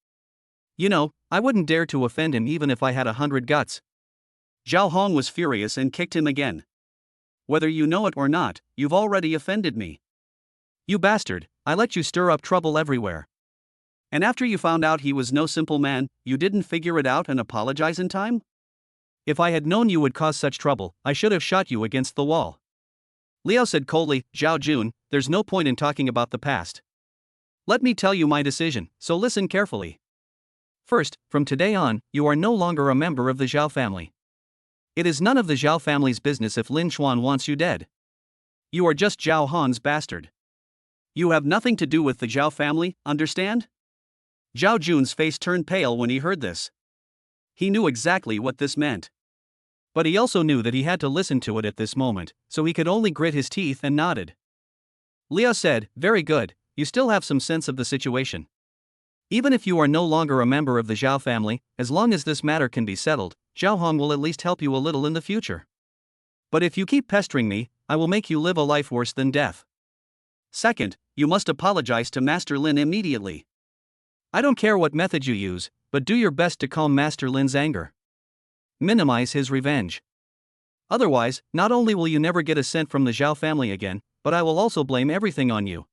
You know, I wouldn't dare to offend him even if I had 100 guts." Zhao Hong was furious and kicked him again. "Whether you know it or not, you've already offended me. You bastard, I let you stir up trouble everywhere. And after you found out he was no simple man, you didn't figure it out and apologize in time? If I had known you would cause such trouble, I should have shot you against the wall." Liao said coldly, "Zhao Jun, there's no point in talking about the past. Let me tell you my decision, so listen carefully. First, from today on, you are no longer a member of the Zhao family. It is none of the Zhao family's business if Lin Chuan wants you dead. You are just Zhao Han's bastard. You have nothing to do with the Zhao family, understand? Zhao Jun's face turned pale when he heard this. He knew exactly what this meant. But he also knew that he had to listen to it at this moment, so he could only grit his teeth and nodded. Liao said, "Very good, you still have some sense of the situation. Even if you are no longer a member of the Zhao family, as long as this matter can be settled, Zhao Hong will at least help you a little in the future. But if you keep pestering me, I will make you live a life worse than death. Second, you must apologize to Master Lin immediately. I don't care what method you use, but do your best to calm Master Lin's anger. Minimize his revenge. Otherwise, not only will you never get a cent from the Zhao family again, but I will also blame everything on you.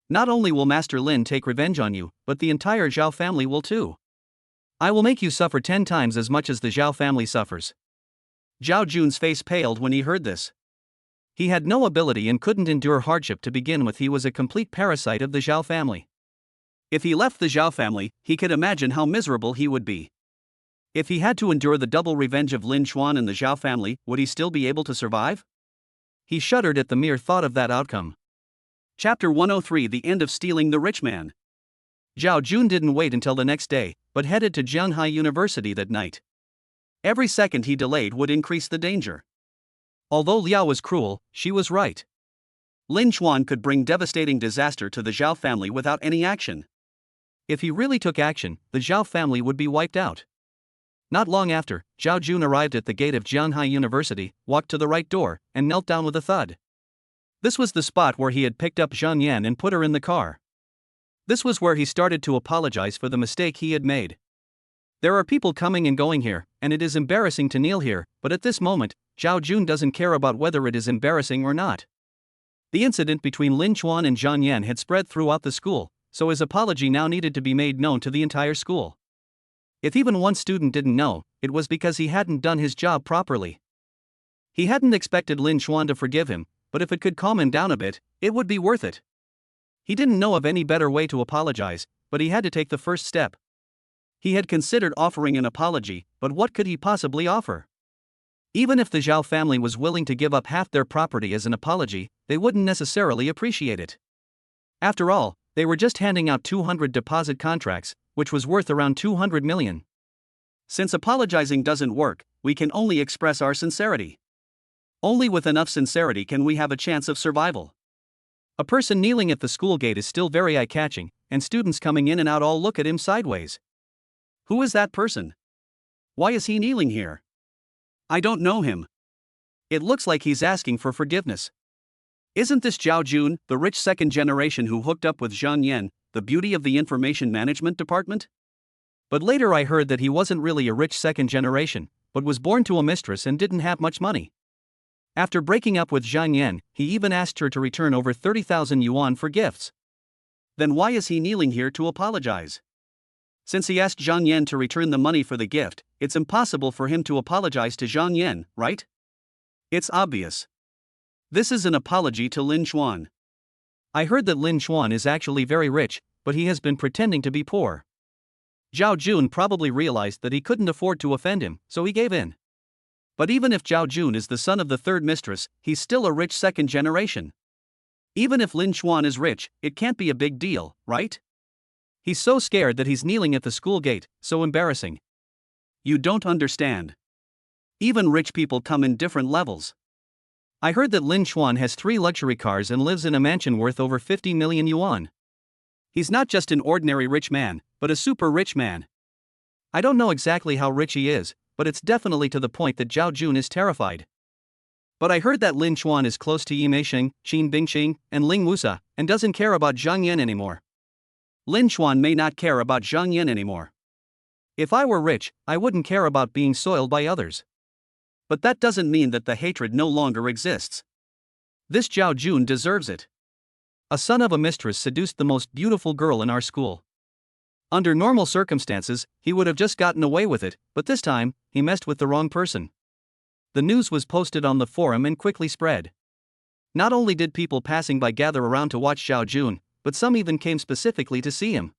Not only will Master Lin take revenge on you, but the entire Zhao family will too. I will make you suffer 10 times as much as the Zhao family suffers." Zhao Jun's face paled when he heard this. He had no ability and couldn't endure hardship to begin with. He was a complete parasite of the Zhao family. If he left the Zhao family, he could imagine how miserable he would be. If he had to endure the double revenge of Lin Chuan and the Zhao family, would he still be able to survive? He shuddered at the mere thought of that outcome. Chapter 103: The End of Stealing the Rich Man. Zhao Jun didn't wait until the next day, but headed to Zhanghai University that night. Every second he delayed would increase the danger. Although Liao was cruel, she was right. Lin Chuan could bring devastating disaster to the Zhao family without any action. If he really took action, the Zhao family would be wiped out. Not long after, Zhao Jun arrived at the gate of Zhanghai University, walked to the right door, and knelt down with a thud. This was the spot where he had picked up Zhang Yan and put her in the car. This was where he started to apologize for the mistake he had made. There are people coming and going here, and it is embarrassing to kneel here, but at this moment, Zhao Jun doesn't care about whether it is embarrassing or not. The incident between Lin Chuan and Zhang Yan had spread throughout the school, so his apology now needed to be made known to the entire school. If even one student didn't know, it was because he hadn't done his job properly. He hadn't expected Lin Chuan to forgive him, but if it could calm him down a bit, it would be worth it. He didn't know of any better way to apologize, but he had to take the first step. He had considered offering an apology, but what could he possibly offer? Even if the Zhao family was willing to give up half their property as an apology, they wouldn't necessarily appreciate it. After all, they were just handing out 200 deposit contracts, which was worth around 200 million. Since apologizing doesn't work, we can only express our sincerity. Only with enough sincerity can we have a chance of survival. A person kneeling at the school gate is still very eye-catching, and students coming in and out all look at him sideways. Who is that person? Why is he kneeling here? I don't know him. It looks like he's asking for forgiveness. Isn't this Zhao Jun, the rich second generation who hooked up with Zhang Yan, the beauty of the information management department? But later I heard that he wasn't really a rich second generation, but was born to a mistress and didn't have much money. After breaking up with Zhang Yan, he even asked her to return over 30,000 yuan for gifts. Then why is he kneeling here to apologize? Since he asked Zhang Yan to return the money for the gift, it's impossible for him to apologize to Zhang Yan, right? It's obvious. This is an apology to Lin Chuan. I heard that Lin Chuan is actually very rich, but he has been pretending to be poor. Zhao Jun probably realized that he couldn't afford to offend him, so he gave in. But even if Zhao Jun is the son of the third mistress, he's still a rich second generation. Even if Lin Chuan is rich, it can't be a big deal, right? He's so scared that he's kneeling at the school gate, so embarrassing. You don't understand. Even rich people come in different levels. I heard that Lin Chuan has 3 luxury cars and lives in a mansion worth over 50 million yuan. He's not just an ordinary rich man, but a super rich man. I don't know exactly how rich he is, but it's definitely to the point that Zhao Jun is terrified. But I heard that Lin Chuan is close to Yi Meisheng, Qin Bingqing, and Ling Wusa, and doesn't care about Zhang Yan anymore. Lin Chuan may not care about Zhang Yan anymore. If I were rich, I wouldn't care about being soiled by others. But that doesn't mean that the hatred no longer exists. This Zhao Jun deserves it. A son of a mistress seduced the most beautiful girl in our school. Under normal circumstances, he would have just gotten away with it, but this time, he messed with the wrong person. The news was posted on the forum and quickly spread. Not only did people passing by gather around to watch Zhao Jun, but some even came specifically to see him.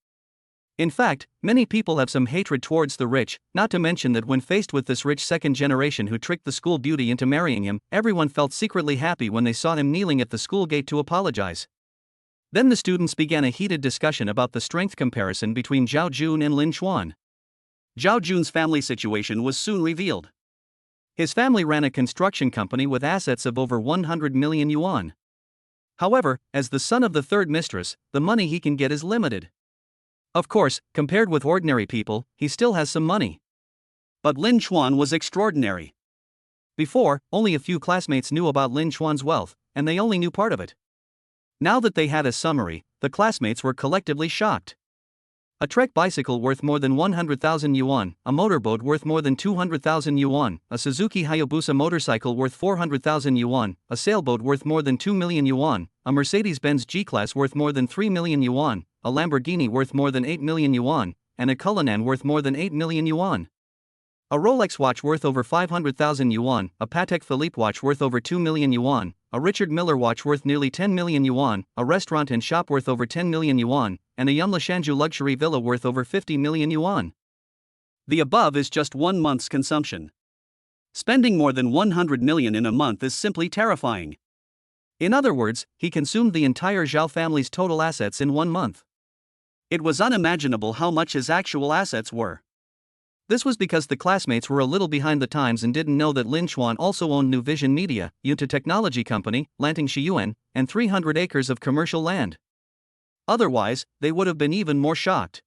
In fact, many people have some hatred towards the rich, not to mention that when faced with this rich second generation who tricked the school beauty into marrying him, everyone felt secretly happy when they saw him kneeling at the school gate to apologize. Then the students began a heated discussion about the strength comparison between Zhao Jun and Lin Chuan. Zhao Jun's family situation was soon revealed. His family ran a construction company with assets of over 100 million yuan. However, as the son of the third mistress, the money he can get is limited. Of course, compared with ordinary people, he still has some money. But Lin Chuan was extraordinary. Before, only a few classmates knew about Lin Chuan's wealth, and they only knew part of it. Now that they had a summary, the classmates were collectively shocked. A Trek bicycle worth more than 100,000 yuan, a motorboat worth more than 200,000 yuan, a Suzuki Hayabusa motorcycle worth 400,000 yuan, a sailboat worth more than 2 million yuan, a Mercedes-Benz G-Class worth more than 3 million yuan, a Lamborghini worth more than 8 million yuan, and a Cullinan worth more than 8 million yuan. A Rolex watch worth over 500,000 yuan, a Patek Philippe watch worth over 2 million yuan, a Richard Miller watch worth nearly 10 million yuan, a restaurant and shop worth over 10 million yuan, and a Yunla Shanju luxury villa worth over 50 million yuan. The above is just 1 month's consumption. Spending more than 100 million in a month is simply terrifying. In other words, he consumed the entire Zhao family's total assets in 1 month. It was unimaginable how much his actual assets were. This was because the classmates were a little behind the times and didn't know that Lin Chuan also owned New Vision Media, Yunta Technology Company, Lanting Shiyuan, and 300 acres of commercial land. Otherwise, they would have been even more shocked.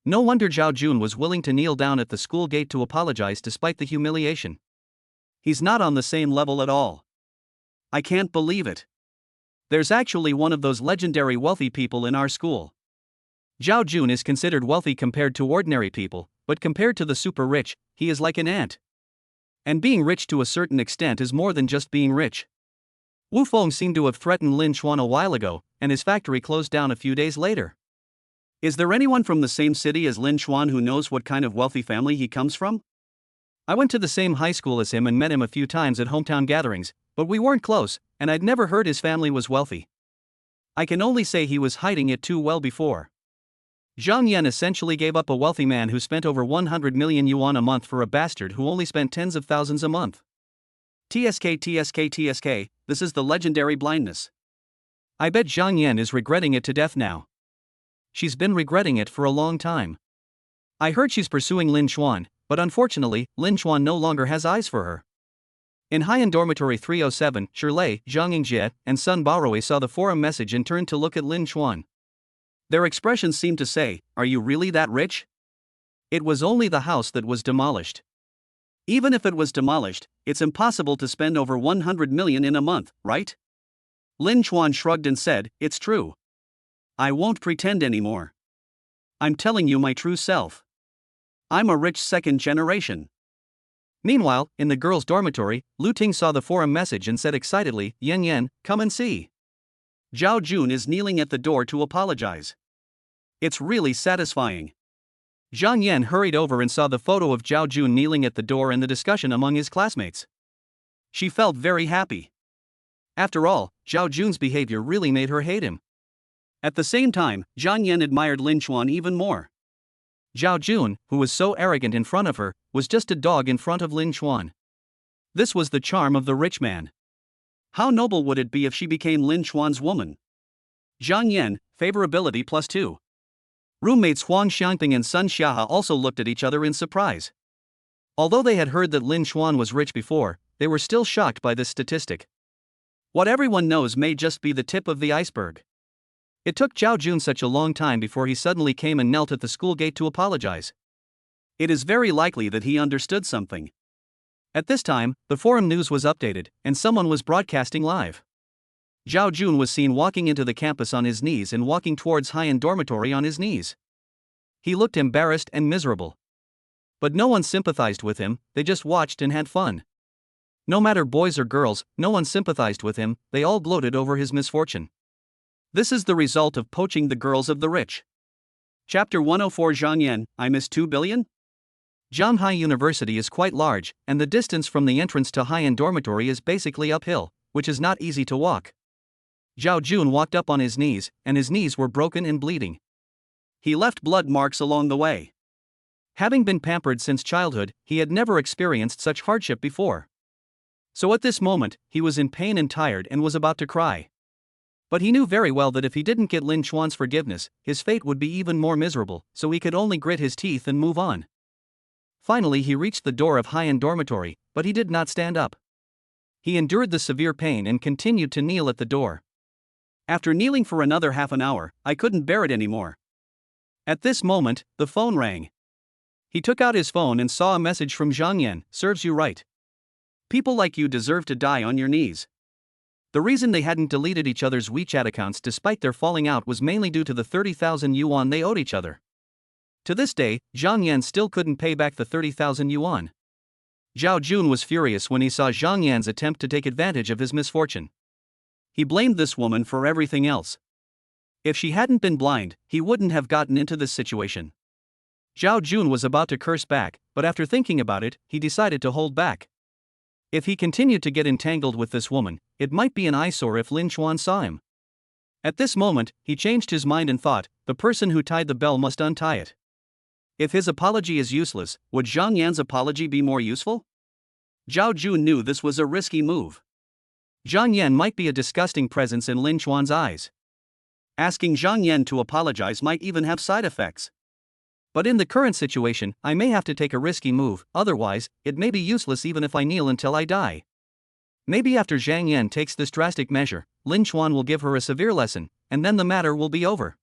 No wonder Zhao Jun was willing to kneel down at the school gate to apologize despite the humiliation. He's not on the same level at all. I can't believe it. There's actually one of those legendary wealthy people in our school. Zhao Jun is considered wealthy compared to ordinary people, but compared to the super rich, he is like an ant. And being rich to a certain extent is more than just being rich. Wu Feng seemed to have threatened Lin Chuan a while ago, and his factory closed down a few days later. Is there anyone from the same city as Lin Chuan who knows what kind of wealthy family he comes from? I went to the same high school as him and met him a few times at hometown gatherings, but we weren't close, and I'd never heard his family was wealthy. I can only say he was hiding it too well before. Zhang Yan essentially gave up a wealthy man who spent over 100 million yuan a month for a bastard who only spent tens of thousands a month. TSK, this is the legendary blindness. I bet Zhang Yan is regretting it to death now. She's been regretting it for a long time. I heard she's pursuing Lin Chuan, but unfortunately, Lin Chuan no longer has eyes for her. In Haiyan Dormitory 307, Shirlei, Zhang Yingjie, and Sun Baorui saw the forum message and turned to look at Lin Chuan. Their expressions seemed to say, "Are you really that rich?" It was only the house that was demolished. Even if it was demolished, it's impossible to spend over 100 million in a month, right? Lin Chuan shrugged and said, "It's true. I won't pretend anymore. I'm telling you my true self. I'm a rich second generation." Meanwhile, in the girls' dormitory, Lu Ting saw the forum message and said excitedly, "Yan Yan, come and see. Zhao Jun is kneeling at the door to apologize. It's really satisfying." Zhang Yan hurried over and saw the photo of Zhao Jun kneeling at the door and the discussion among his classmates. She felt very happy. After all, Zhao Jun's behavior really made her hate him. At the same time, Zhang Yan admired Lin Chuan even more. Zhao Jun, who was so arrogant in front of her, was just a dog in front of Lin Chuan. This was the charm of the rich man. How noble would it be if she became Lin Chuan's woman? Zhang Yan, favorability +2. Roommates Huang Xiangping and Sun Xiahe also looked at each other in surprise. Although they had heard that Lin Chuan was rich before, they were still shocked by this statistic. What everyone knows may just be the tip of the iceberg. It took Zhao Jun such a long time before he suddenly came and knelt at the school gate to apologize. It is very likely that he understood something. At this time, the forum news was updated, and someone was broadcasting live. Zhao Jun was seen walking into the campus on his knees and walking towards Haiyan Dormitory on his knees. He looked embarrassed and miserable. But no one sympathized with him, they just watched and had fun. No matter boys or girls, no one sympathized with him, they all gloated over his misfortune. This is the result of poaching the girls of the rich. Chapter 104 Zhang Yan, I miss 2 billion? Zhanghai University is quite large, and the distance from the entrance to Haiyan Dormitory is basically uphill, which is not easy to walk. Zhao Jun walked up on his knees, and his knees were broken and bleeding. He left blood marks along the way. Having been pampered since childhood, he had never experienced such hardship before. So at this moment, he was in pain and tired and was about to cry. But he knew very well that if he didn't get Lin Chuan's forgiveness, his fate would be even more miserable, so he could only grit his teeth and move on. Finally, he reached the door of High-End dormitory, but he did not stand up. He endured the severe pain and continued to kneel at the door. After kneeling for another half an hour, I couldn't bear it anymore. At this moment, the phone rang. He took out his phone and saw a message from Zhang Yan. Serves you right. People like you deserve to die on your knees. The reason they hadn't deleted each other's WeChat accounts despite their falling out was mainly due to the 30,000 yuan they owed each other. To this day, Zhang Yan still couldn't pay back the 30,000 yuan. Zhao Jun was furious when he saw Zhang Yan's attempt to take advantage of his misfortune. He blamed this woman for everything else. If she hadn't been blind, he wouldn't have gotten into this situation. Zhao Jun was about to curse back, but after thinking about it, he decided to hold back. If he continued to get entangled with this woman, it might be an eyesore if Lin Chuan saw him. At this moment, he changed his mind and thought, the person who tied the bell must untie it. If his apology is useless, would Zhang Yan's apology be more useful? Zhao Jun knew this was a risky move. Zhang Yan might be a disgusting presence in Lin Chuan's eyes. Asking Zhang Yan to apologize might even have side effects. But in the current situation, I may have to take a risky move, otherwise, it may be useless even if I kneel until I die. Maybe after Zhang Yan takes this drastic measure, Lin Chuan will give her a severe lesson, and then the matter will be over.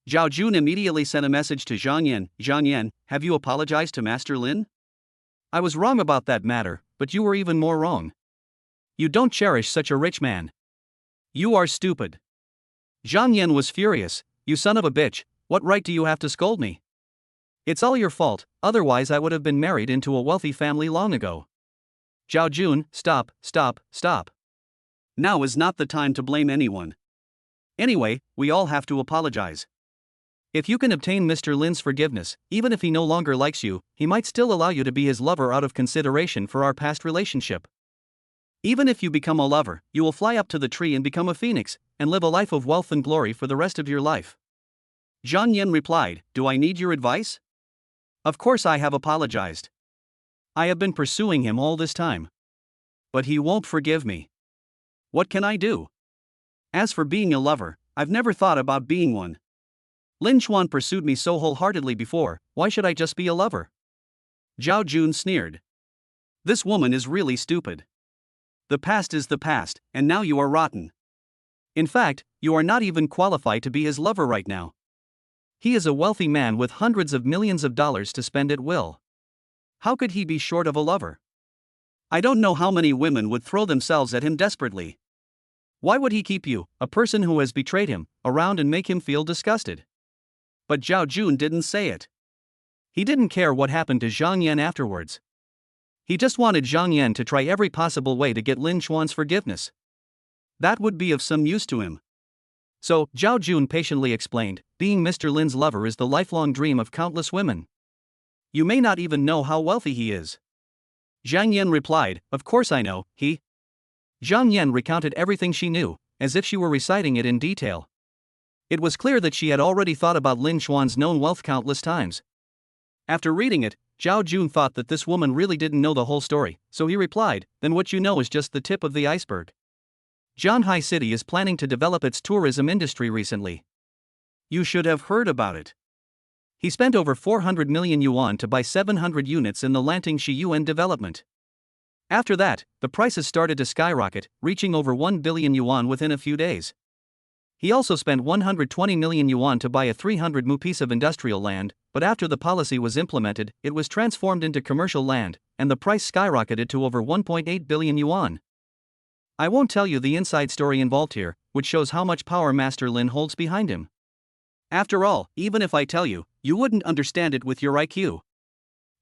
Zhao Jun immediately sent a message to Zhang Yan. Zhang Yan, have you apologized to Master Lin? I was wrong about that matter, but you were even more wrong. You don't cherish such a rich man. You are stupid. Zhang Yan was furious. You son of a bitch, what right do you have to scold me? It's all your fault, otherwise I would have been married into a wealthy family long ago. Zhao Jun, stop. Now is not the time to blame anyone. Anyway, we all have to apologize. If you can obtain Mr. Lin's forgiveness, even if he no longer likes you, he might still allow you to be his lover out of consideration for our past relationship. Even if you become a lover, you will fly up to the tree and become a phoenix, and live a life of wealth and glory for the rest of your life. Zhang Yan replied, do I need your advice? Of course I have apologized. I have been pursuing him all this time. But he won't forgive me. What can I do? As for being a lover, I've never thought about being one. Lin Chuan pursued me so wholeheartedly before, why should I just be a lover? Zhao Jun sneered. This woman is really stupid. The past is the past, and now you are rotten. In fact, you are not even qualified to be his lover right now. He is a wealthy man with hundreds of millions of dollars to spend at will. How could he be short of a lover? I don't know how many women would throw themselves at him desperately. Why would he keep you, a person who has betrayed him, around and make him feel disgusted? But Zhao Jun didn't say it. He didn't care what happened to Zhang Yan afterwards. He just wanted Zhang Yan to try every possible way to get Lin Chuan's forgiveness. That would be of some use to him. So, Zhao Jun patiently explained, being Mr. Lin's lover is the lifelong dream of countless women. You may not even know how wealthy he is. Zhang Yan replied, of course I know, he. Zhang Yan recounted everything she knew, as if she were reciting it in detail. It was clear that she had already thought about Lin Chuan's known wealth countless times. After reading it, Zhao Jun thought that this woman really didn't know the whole story, so he replied, then what you know is just the tip of the iceberg. Zhanghai City is planning to develop its tourism industry recently. You should have heard about it. He spent over 400 million yuan to buy 700 units in the Lanting Shiyuan development. After that, the prices started to skyrocket, reaching over 1 billion yuan within a few days. He also spent 120 million yuan to buy a 300 mu piece of industrial land, but after the policy was implemented, it was transformed into commercial land, and the price skyrocketed to over 1.8 billion yuan. I won't tell you the inside story involved here, which shows how much power Master Lin holds behind him. After all, even if I tell you, you wouldn't understand it with your IQ.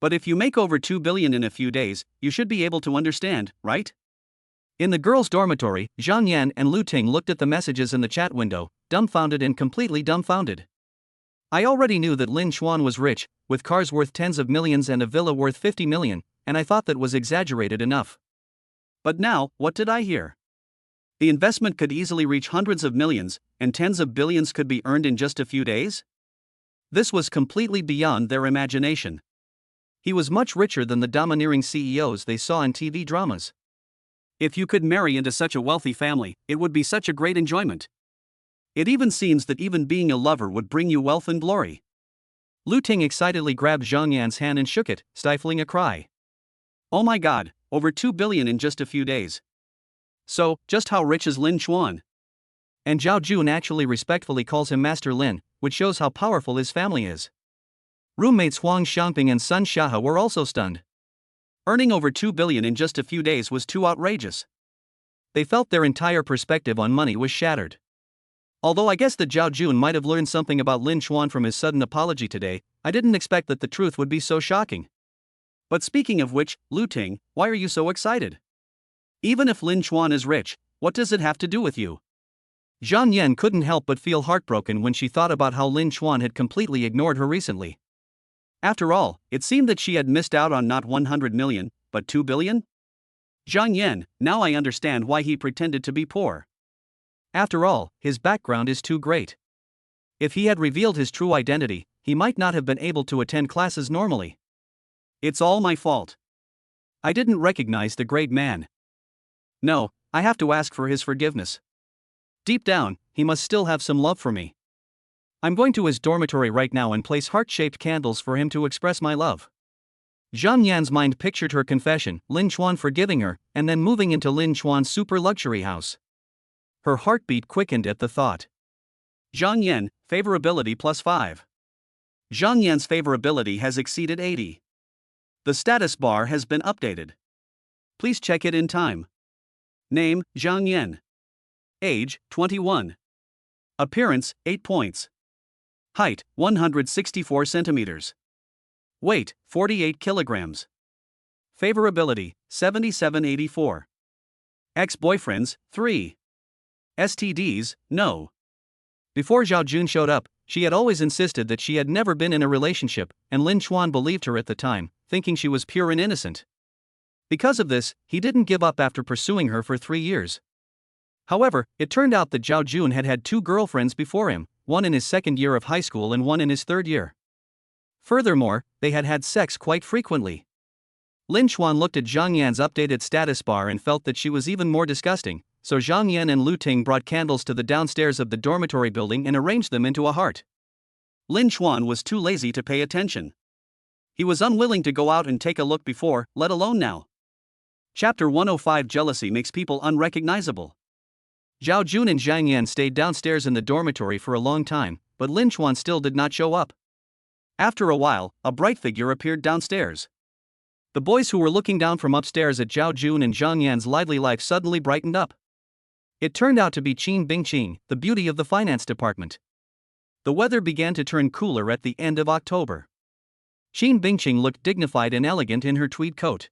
But if you make over 2 billion in a few days, you should be able to understand, right? In the girls' dormitory, Zhang Yan and Lu Ting looked at the messages in the chat window, dumbfounded and completely dumbfounded. I already knew that Lin Chuan was rich, with cars worth tens of millions and a villa worth 50 million, and I thought that was exaggerated enough. But now, what did I hear? The investment could easily reach hundreds of millions, and tens of billions could be earned in just a few days? This was completely beyond their imagination. He was much richer than the domineering CEOs they saw in TV dramas. If you could marry into such a wealthy family, it would be such a great enjoyment. It even seems that even being a lover would bring you wealth and glory. Lu Ting excitedly grabbed Zhang Yan's hand and shook it, stifling a cry. Oh my god, over 2 billion in just a few days. So, just how rich is Lin Chuan? And Zhao Jun actually respectfully calls him Master Lin, which shows how powerful his family is. Roommates Huang Xiangping and Sun Xiahe were also stunned. Earning over 2 billion in just a few days was too outrageous. They felt their entire perspective on money was shattered. Although I guess that Zhao Jun might have learned something about Lin Chuan from his sudden apology today, I didn't expect that the truth would be so shocking. But speaking of which, Lu Ting, why are you so excited? Even if Lin Chuan is rich, what does it have to do with you? Zhang Yan couldn't help but feel heartbroken when she thought about how Lin Chuan had completely ignored her recently. After all, it seemed that she had missed out on not 100 million, but 2 billion? Zhang Yan, now I understand why he pretended to be poor. After all, his background is too great. If he had revealed his true identity, he might not have been able to attend classes normally. It's all my fault. I didn't recognize the great man. No, I have to ask for his forgiveness. Deep down, he must still have some love for me. I'm going to his dormitory right now and place heart-shaped candles for him to express my love. Zhang Yan's mind pictured her confession, Lin Chuan forgiving her, and then moving into Lin Chuan's super luxury house. Her heartbeat quickened at the thought. Zhang Yan, favorability +5. Zhang Yan's favorability has exceeded 80. The status bar has been updated. Please check it in time. Name, Zhang Yan. Age, 21. Appearance, 8 points. Height, 164 centimeters. Weight, 48 kilograms. Favorability, 77/84. Ex-boyfriends, 3. STDs, no. Before Zhao Jun showed up, she had always insisted that she had never been in a relationship, and Lin Chuan believed her at the time, thinking she was pure and innocent. Because of this, he didn't give up after pursuing her for 3 years. However, it turned out that Zhao Jun had had 2 girlfriends before him, one in his second year of high school and one in his third year. Furthermore, they had had sex quite frequently. Lin Chuan looked at Zhang Yan's updated status bar and felt that she was even more disgusting, so Zhang Yan and Lu Ting brought candles to the downstairs of the dormitory building and arranged them into a heart. Lin Chuan was too lazy to pay attention. He was unwilling to go out and take a look before, let alone now. Chapter 105 Jealousy makes people unrecognizable. Zhao Jun and Zhang Yan stayed downstairs in the dormitory for a long time, but Lin Chuan still did not show up. After a while, a bright figure appeared downstairs. The boys who were looking down from upstairs at Zhao Jun and Zhang Yan's lively life suddenly brightened up. It turned out to be Qin Bingqing, the beauty of the finance department. The weather began to turn cooler at the end of October. Qin Bingqing looked dignified and elegant in her tweed coat.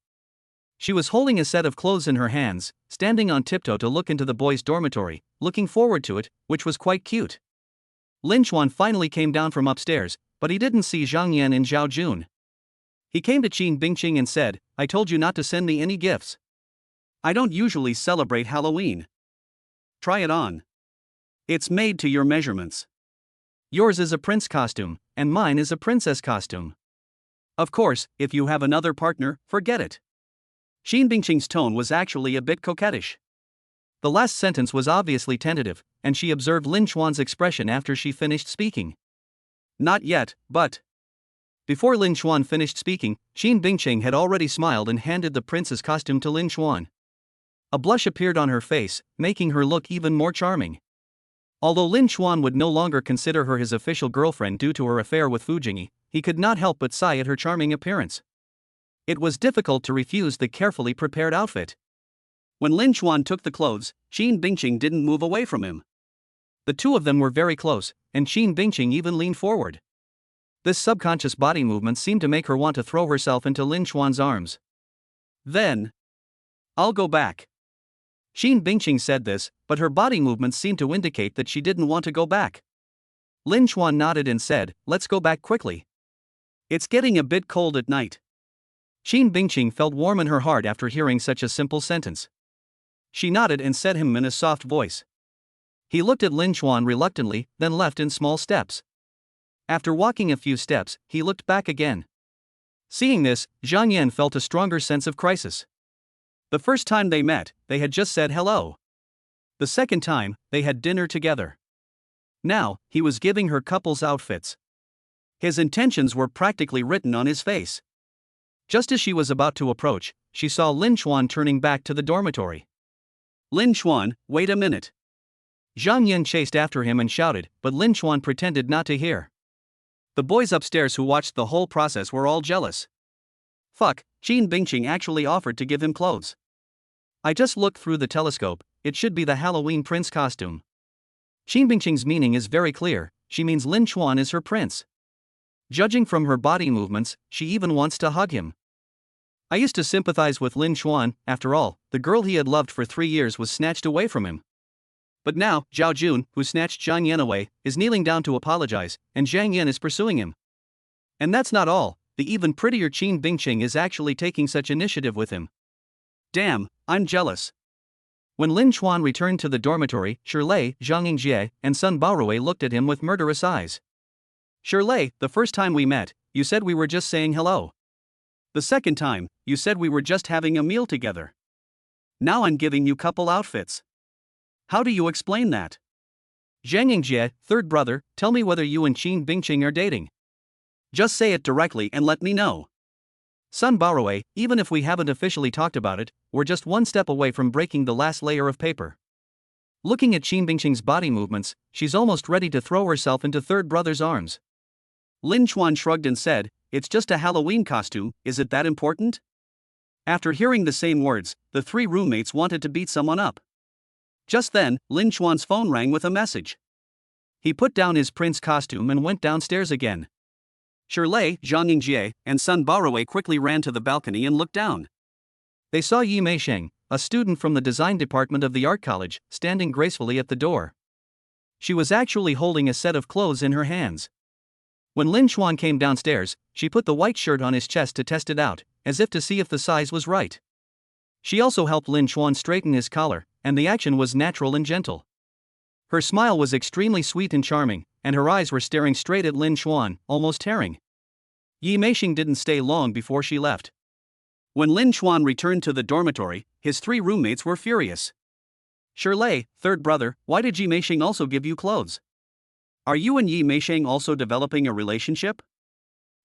She was holding a set of clothes in her hands, standing on tiptoe to look into the boys' dormitory, looking forward to it, which was quite cute. Lin Chuan finally came down from upstairs, but he didn't see Zhang Yan and Zhao Jun. He came to Qin Bingqing and said, "I told you not to send me any gifts. I don't usually celebrate Halloween. Try it on. It's made to your measurements. Yours is a prince costume, and mine is a princess costume. Of course, if you have another partner, forget it." Qin Bingqing's tone was actually a bit coquettish. The last sentence was obviously tentative, and she observed Lin Chuan's expression after she finished speaking. Not yet, but... Before Lin Chuan finished speaking, Qin Bingqing had already smiled and handed the prince's costume to Lin Chuan. A blush appeared on her face, making her look even more charming. Although Lin Chuan would no longer consider her his official girlfriend due to her affair with Fu Jingyi, he could not help but sigh at her charming appearance. It was difficult to refuse the carefully prepared outfit. When Lin Chuan took the clothes, Qin Bingqing didn't move away from him. The two of them were very close, and Qin Bingqing even leaned forward. This subconscious body movement seemed to make her want to throw herself into Lin Chuan's arms. Then, "I'll go back." Qin Bingqing said this, but her body movements seemed to indicate that she didn't want to go back. Lin Chuan nodded and said, "Let's go back quickly. It's getting a bit cold at night." Qin Bingqing felt warm in her heart after hearing such a simple sentence. She nodded and said him in a soft voice. He looked at Lin Chuan reluctantly, then left in small steps. After walking a few steps, he looked back again. Seeing this, Zhang Yan felt a stronger sense of crisis. The first time they met, they had just said hello. The second time, they had dinner together. Now, he was giving her couples outfits. His intentions were practically written on his face. Just as she was about to approach, she saw Lin Chuan turning back to the dormitory. Lin Chuan, wait a minute. Zhang Yan chased after him and shouted, but Lin Chuan pretended not to hear. The boys upstairs who watched the whole process were all jealous. Fuck, Qin Bingqing actually offered to give him clothes. I just looked through the telescope, it should be the Halloween prince costume. Qin Bingqing's meaning is very clear, she means Lin Chuan is her prince. Judging from her body movements, she even wants to hug him. I used to sympathize with Lin Chuan, after all, the girl he had loved for 3 years was snatched away from him. But now, Zhao Jun, who snatched Zhang Yan away, is kneeling down to apologize, and Zhang Yan is pursuing him. And that's not all, the even prettier Qin Bingqing is actually taking such initiative with him. Damn, I'm jealous. When Lin Chuan returned to the dormitory, Shirlei, Zhang Yingjie, and Sun Baorui looked at him with murderous eyes. Shirlei, the first time we met, you said we were just saying hello. The second time, you said we were just having a meal together. Now I'm giving you couple outfits. How do you explain that? Zhang Yingjie, third brother, tell me whether you and Qin Bingqing are dating. Just say it directly and let me know. Sun Baorui, even if we haven't officially talked about it, we're just one step away from breaking the last layer of paper. Looking at Qin Bingqing's body movements, she's almost ready to throw herself into third brother's arms. Lin Chuan shrugged and said, it's just a Halloween costume, is it that important? After hearing the same words, the 3 roommates wanted to beat someone up. Just then, Lin Chuan's phone rang with a message. He put down his prince costume and went downstairs again. Shirlei, Zhang Yingjie, and Sun Baorui quickly ran to the balcony and looked down. They saw Yi Meisheng, a student from the design department of the art college, standing gracefully at the door. She was actually holding a set of clothes in her hands. When Lin Chuan came downstairs, she put the white shirt on his chest to test it out, as if to see if the size was right. She also helped Lin Chuan straighten his collar, and the action was natural and gentle. Her smile was extremely sweet and charming, and her eyes were staring straight at Lin Chuan, almost tearing. Yi Meisheng didn't stay long before she left. When Lin Chuan returned to the dormitory, his 3 roommates were furious. Shirlei, third brother, why did Yi Meisheng also give you clothes? Are you and Yi Meisheng also developing a relationship?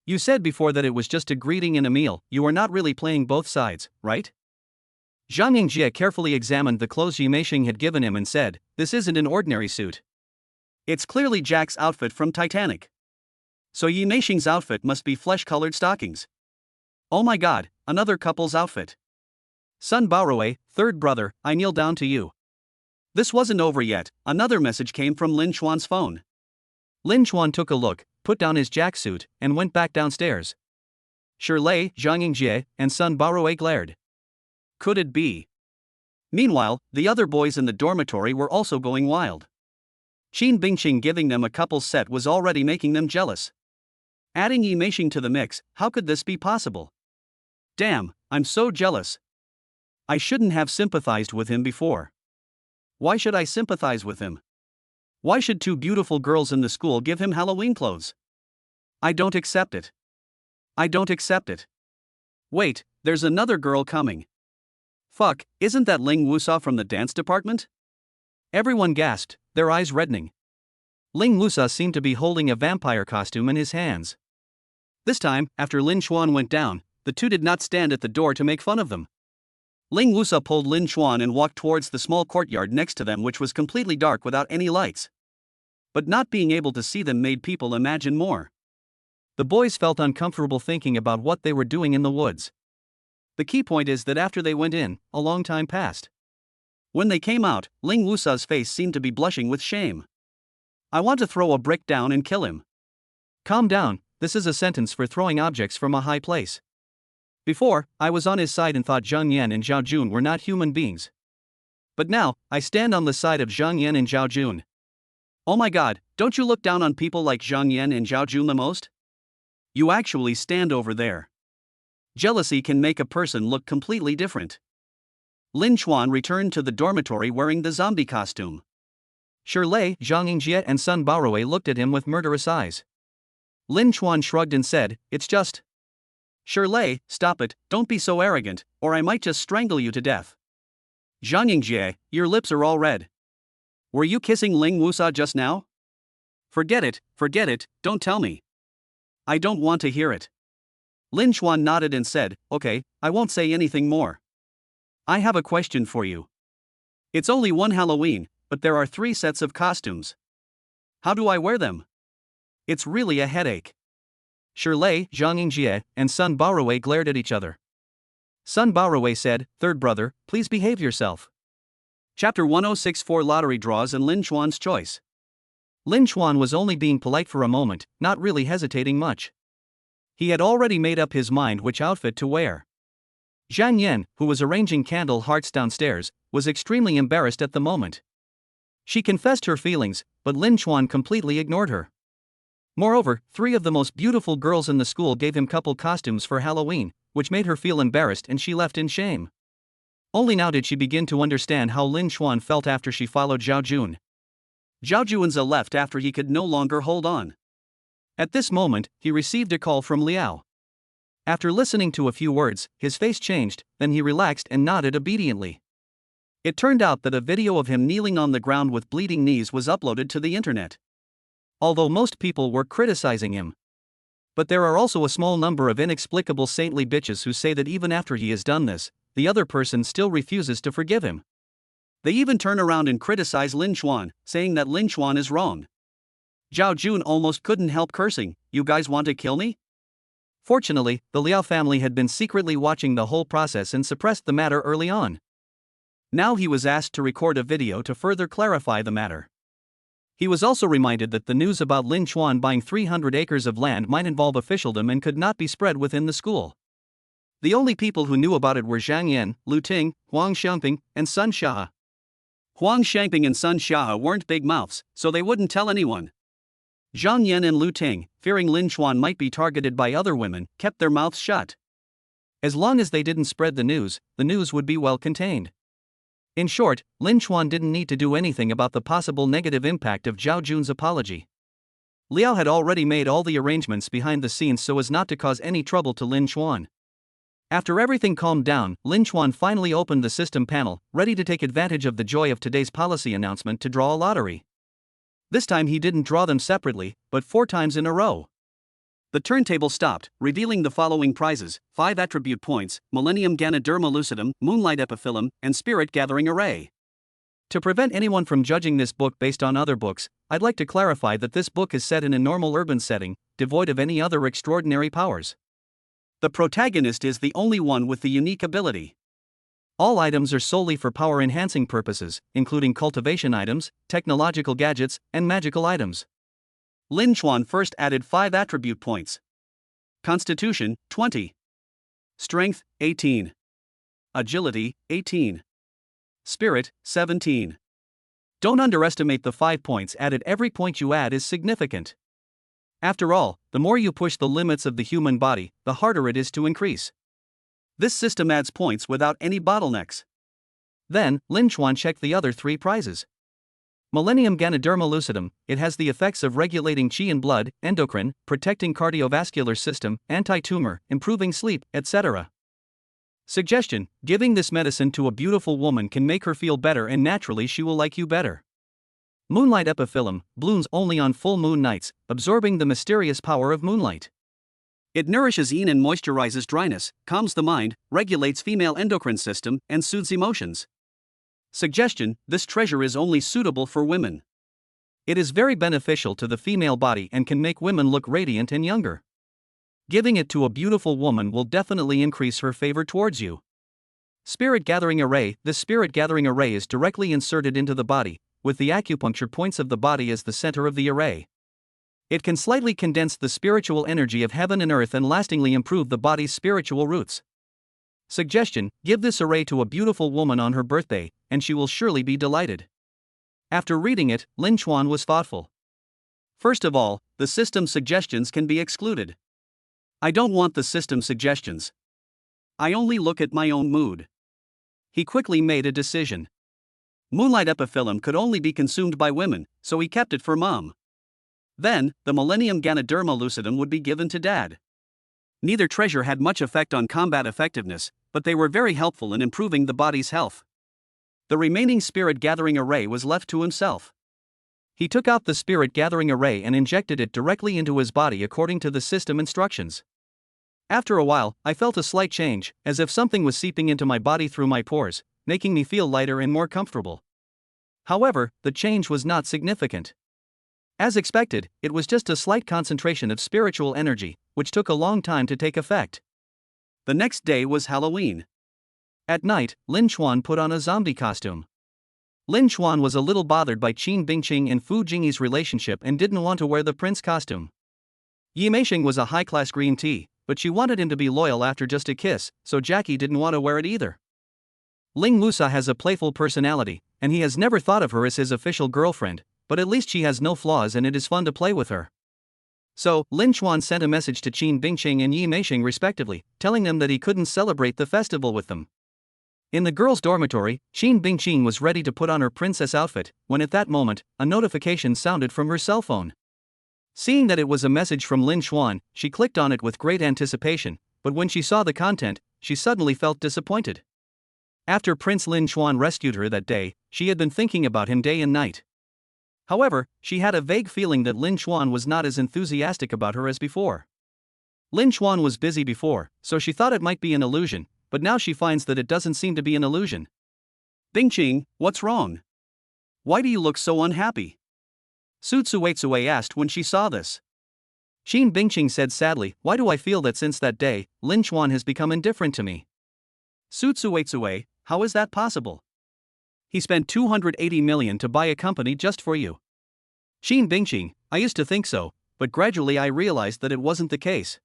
You said before that it was just a greeting and a meal, you are not really playing both sides, right? Zhang Yingjie carefully examined the clothes Yi Meisheng had given him and said, this isn't an ordinary suit. It's clearly Jack's outfit from Titanic. So Yi Meisheng's outfit must be flesh-colored stockings. Oh my god, another couple's outfit. Sun Baorui, third brother, I kneel down to you. This wasn't over yet, another message came from Lin Chuan's phone. Lin Chuan took a look, put down his Jack suit, and went back downstairs. Shirlei, Zhang Yingjie, and Sun Baorui glared. Could it be? Meanwhile, the other boys in the dormitory were also going wild. Qin Bingqing giving them a couple's set was already making them jealous. Adding Yi Meisheng to the mix, how could this be possible? Damn, I'm so jealous. I shouldn't have sympathized with him before. Why should I sympathize with him? Why should 2 beautiful girls in the school give him Halloween clothes? I don't accept it. I don't accept it. Wait, there's another girl coming. Fuck, isn't that Ling Wusa from the dance department? Everyone gasped, their eyes reddening. Ling Wusa seemed to be holding a vampire costume in his hands. This time, after Lin Chuan went down, the 2 did not stand at the door to make fun of them. Ling Wusa pulled Lin Chuan and walked towards the small courtyard next to them, which was completely dark without any lights. But not being able to see them made people imagine more. The boys felt uncomfortable thinking about what they were doing in the woods. The key point is that after they went in, a long time passed. When they came out, Ling Wusa's face seemed to be blushing with shame. I want to throw a brick down and kill him. Calm down, this is a sentence for throwing objects from a high place. Before, I was on his side and thought Zhang Yan and Zhao Jun were not human beings. But now, I stand on the side of Zhang Yan and Zhao Jun. Oh my god, don't you look down on people like Zhang Yan and Zhao Jun the most? You actually stand over there. Jealousy can make a person look completely different. Lin Chuan returned to the dormitory wearing the zombie costume. Shirlei, Zhang Yingjie, and Sun Baorui looked at him with murderous eyes. Lin Chuan shrugged and said, it's just. Shirlei, stop it, don't be so arrogant, or I might just strangle you to death. Zhang Yingjie, your lips are all red. Were you kissing Ling Wusa just now? Forget it, don't tell me. I don't want to hear it. Lin Chuan nodded and said, okay, I won't say anything more. I have a question for you. It's only one Halloween, but there are 3 sets of costumes. How do I wear them? It's really a headache. Shirley, Zhang Yingjie, and Sun Baowei glared at each other. Sun Baowei said, third brother, please behave yourself. Chapter 1064 Lottery Draws and Lin Chuan's Choice. Lin Chuan was only being polite for a moment, not really hesitating much. He had already made up his mind which outfit to wear. Zhang Yan, who was arranging candle hearts downstairs, was extremely embarrassed at the moment. She confessed her feelings, but Lin Chuan completely ignored her. Moreover, 3 of the most beautiful girls in the school gave him couple costumes for Halloween, which made her feel embarrassed and she left in shame. Only now did she begin to understand how Lin Chuan felt after she followed Zhao Jun. Zhao Junza left after he could no longer hold on. At this moment, he received a call from Liao. After listening to a few words, his face changed, then he relaxed and nodded obediently. It turned out that a video of him kneeling on the ground with bleeding knees was uploaded to the internet. Although most people were criticizing him. But there are also a small number of inexplicable saintly bitches who say that even after he has done this, the other person still refuses to forgive him. They even turn around and criticize Lin Chuan, saying that Lin Chuan is wrong. Zhao Jun almost couldn't help cursing, "You guys want to kill me?" Fortunately, the Liao family had been secretly watching the whole process and suppressed the matter early on. Now he was asked to record a video to further clarify the matter. He was also reminded that the news about Lin Chuan buying 300 acres of land might involve officialdom and could not be spread within the school. The only people who knew about it were Zhang Yan, Lu Ting, Huang Xiangping, and Sun Xia. Huang Xiangping and Sun Xia weren't big mouths, so they wouldn't tell anyone. Zhang Yan and Lu Ting, fearing Lin Chuan might be targeted by other women, kept their mouths shut. As long as they didn't spread the news would be well contained. In short, Lin Chuan didn't need to do anything about the possible negative impact of Zhao Jun's apology. Liao had already made all the arrangements behind the scenes so as not to cause any trouble to Lin Chuan. After everything calmed down, Lin Chuan finally opened the system panel, ready to take advantage of the joy of today's policy announcement to draw a lottery. This time he didn't draw them separately, but 4 times in a row. The turntable stopped, revealing the following prizes: 5 attribute points, Millennium Ganoderma Lucidum, Moonlight Epiphyllum, and Spirit Gathering Array. To prevent anyone from judging this book based on other books, I'd like to clarify that this book is set in a normal urban setting, devoid of any other extraordinary powers. The protagonist is the only one with the unique ability. All items are solely for power-enhancing purposes, including cultivation items, technological gadgets, and magical items. Lin Chuan first added 5 attribute points. Constitution, 20. Strength, 18. Agility, 18. Spirit, 17. Don't underestimate the 5 points added. Every point you add is significant. After all, the more you push the limits of the human body, the harder it is to increase. This system adds points without any bottlenecks. Then, Lin Chuan checked the other 3 prizes. Millennium Ganoderma Lucidum, it has the effects of regulating qi in blood, endocrine, protecting cardiovascular system, anti-tumor, improving sleep, etc. Suggestion: giving this medicine to a beautiful woman can make her feel better and naturally she will like you better. Moonlight Epiphyllum, blooms only on full moon nights, absorbing the mysterious power of moonlight. It nourishes yin and moisturizes dryness, calms the mind, regulates female endocrine system, and soothes emotions. Suggestion: this treasure is only suitable for women. It is very beneficial to the female body and can make women look radiant and younger. Giving it to a beautiful woman will definitely increase her favor towards you. Spirit Gathering Array: this Spirit Gathering Array is directly inserted into the body, with the acupuncture points of the body as the center of the array. It can slightly condense the spiritual energy of heaven and earth and lastingly improve the body's spiritual roots. Suggestion: give this array to a beautiful woman on her birthday, and she will surely be delighted. After reading it, Lin Chuan was thoughtful. First of all, the system suggestions can be excluded. I don't want the system suggestions. I only look at my own mood. He quickly made a decision. Moonlight Epiphyllum could only be consumed by women, so he kept it for mom. Then, the Millennium Ganoderma Lucidum would be given to dad. Neither treasure had much effect on combat effectiveness, but they were very helpful in improving the body's health. The remaining Spirit Gathering Array was left to himself. He took out the spirit gathering array and injected it directly into his body according to the system instructions. After a while, I felt a slight change, as if something was seeping into my body through my pores, making me feel lighter and more comfortable. However, the change was not significant. As expected, it was just a slight concentration of spiritual energy, which took a long time to take effect. The next day was Halloween. At night, Lin Chuan put on a zombie costume. Lin Chuan was a little bothered by Qin Bingqing and Fu Jingyi's relationship and didn't want to wear the prince costume. Yi Meixing was a high-class green tea, but she wanted him to be loyal after just a kiss, so Jackie didn't want to wear it either. Ling Musa has a playful personality, and he has never thought of her as his official girlfriend, but at least she has no flaws and it is fun to play with her. So, Lin Chuan sent a message to Qin Bingqing and Yi Meixing respectively, telling them that he couldn't celebrate the festival with them. In the girls' dormitory, Qin Bingqing was ready to put on her princess outfit, when at that moment, a notification sounded from her cell phone. Seeing that it was a message from Lin Chuan, she clicked on it with great anticipation, but when she saw the content, she suddenly felt disappointed. After Prince Lin Chuan rescued her that day, she had been thinking about him day and night. However, she had a vague feeling that Lin Chuan was not as enthusiastic about her as before. Lin Chuan was busy before, so she thought it might be an illusion, but now she finds that it doesn't seem to be an illusion. Bingqing, what's wrong? Why do you look so unhappy? Su Tsuei asked when she saw this. Qin Bingqing said sadly, why do I feel that since that day, Lin Chuan has become indifferent to me? Su Tsuei, how is that possible? He spent 280 million to buy a company just for you. Qin Bingqing, I used to think so, but gradually I realized that it wasn't the case.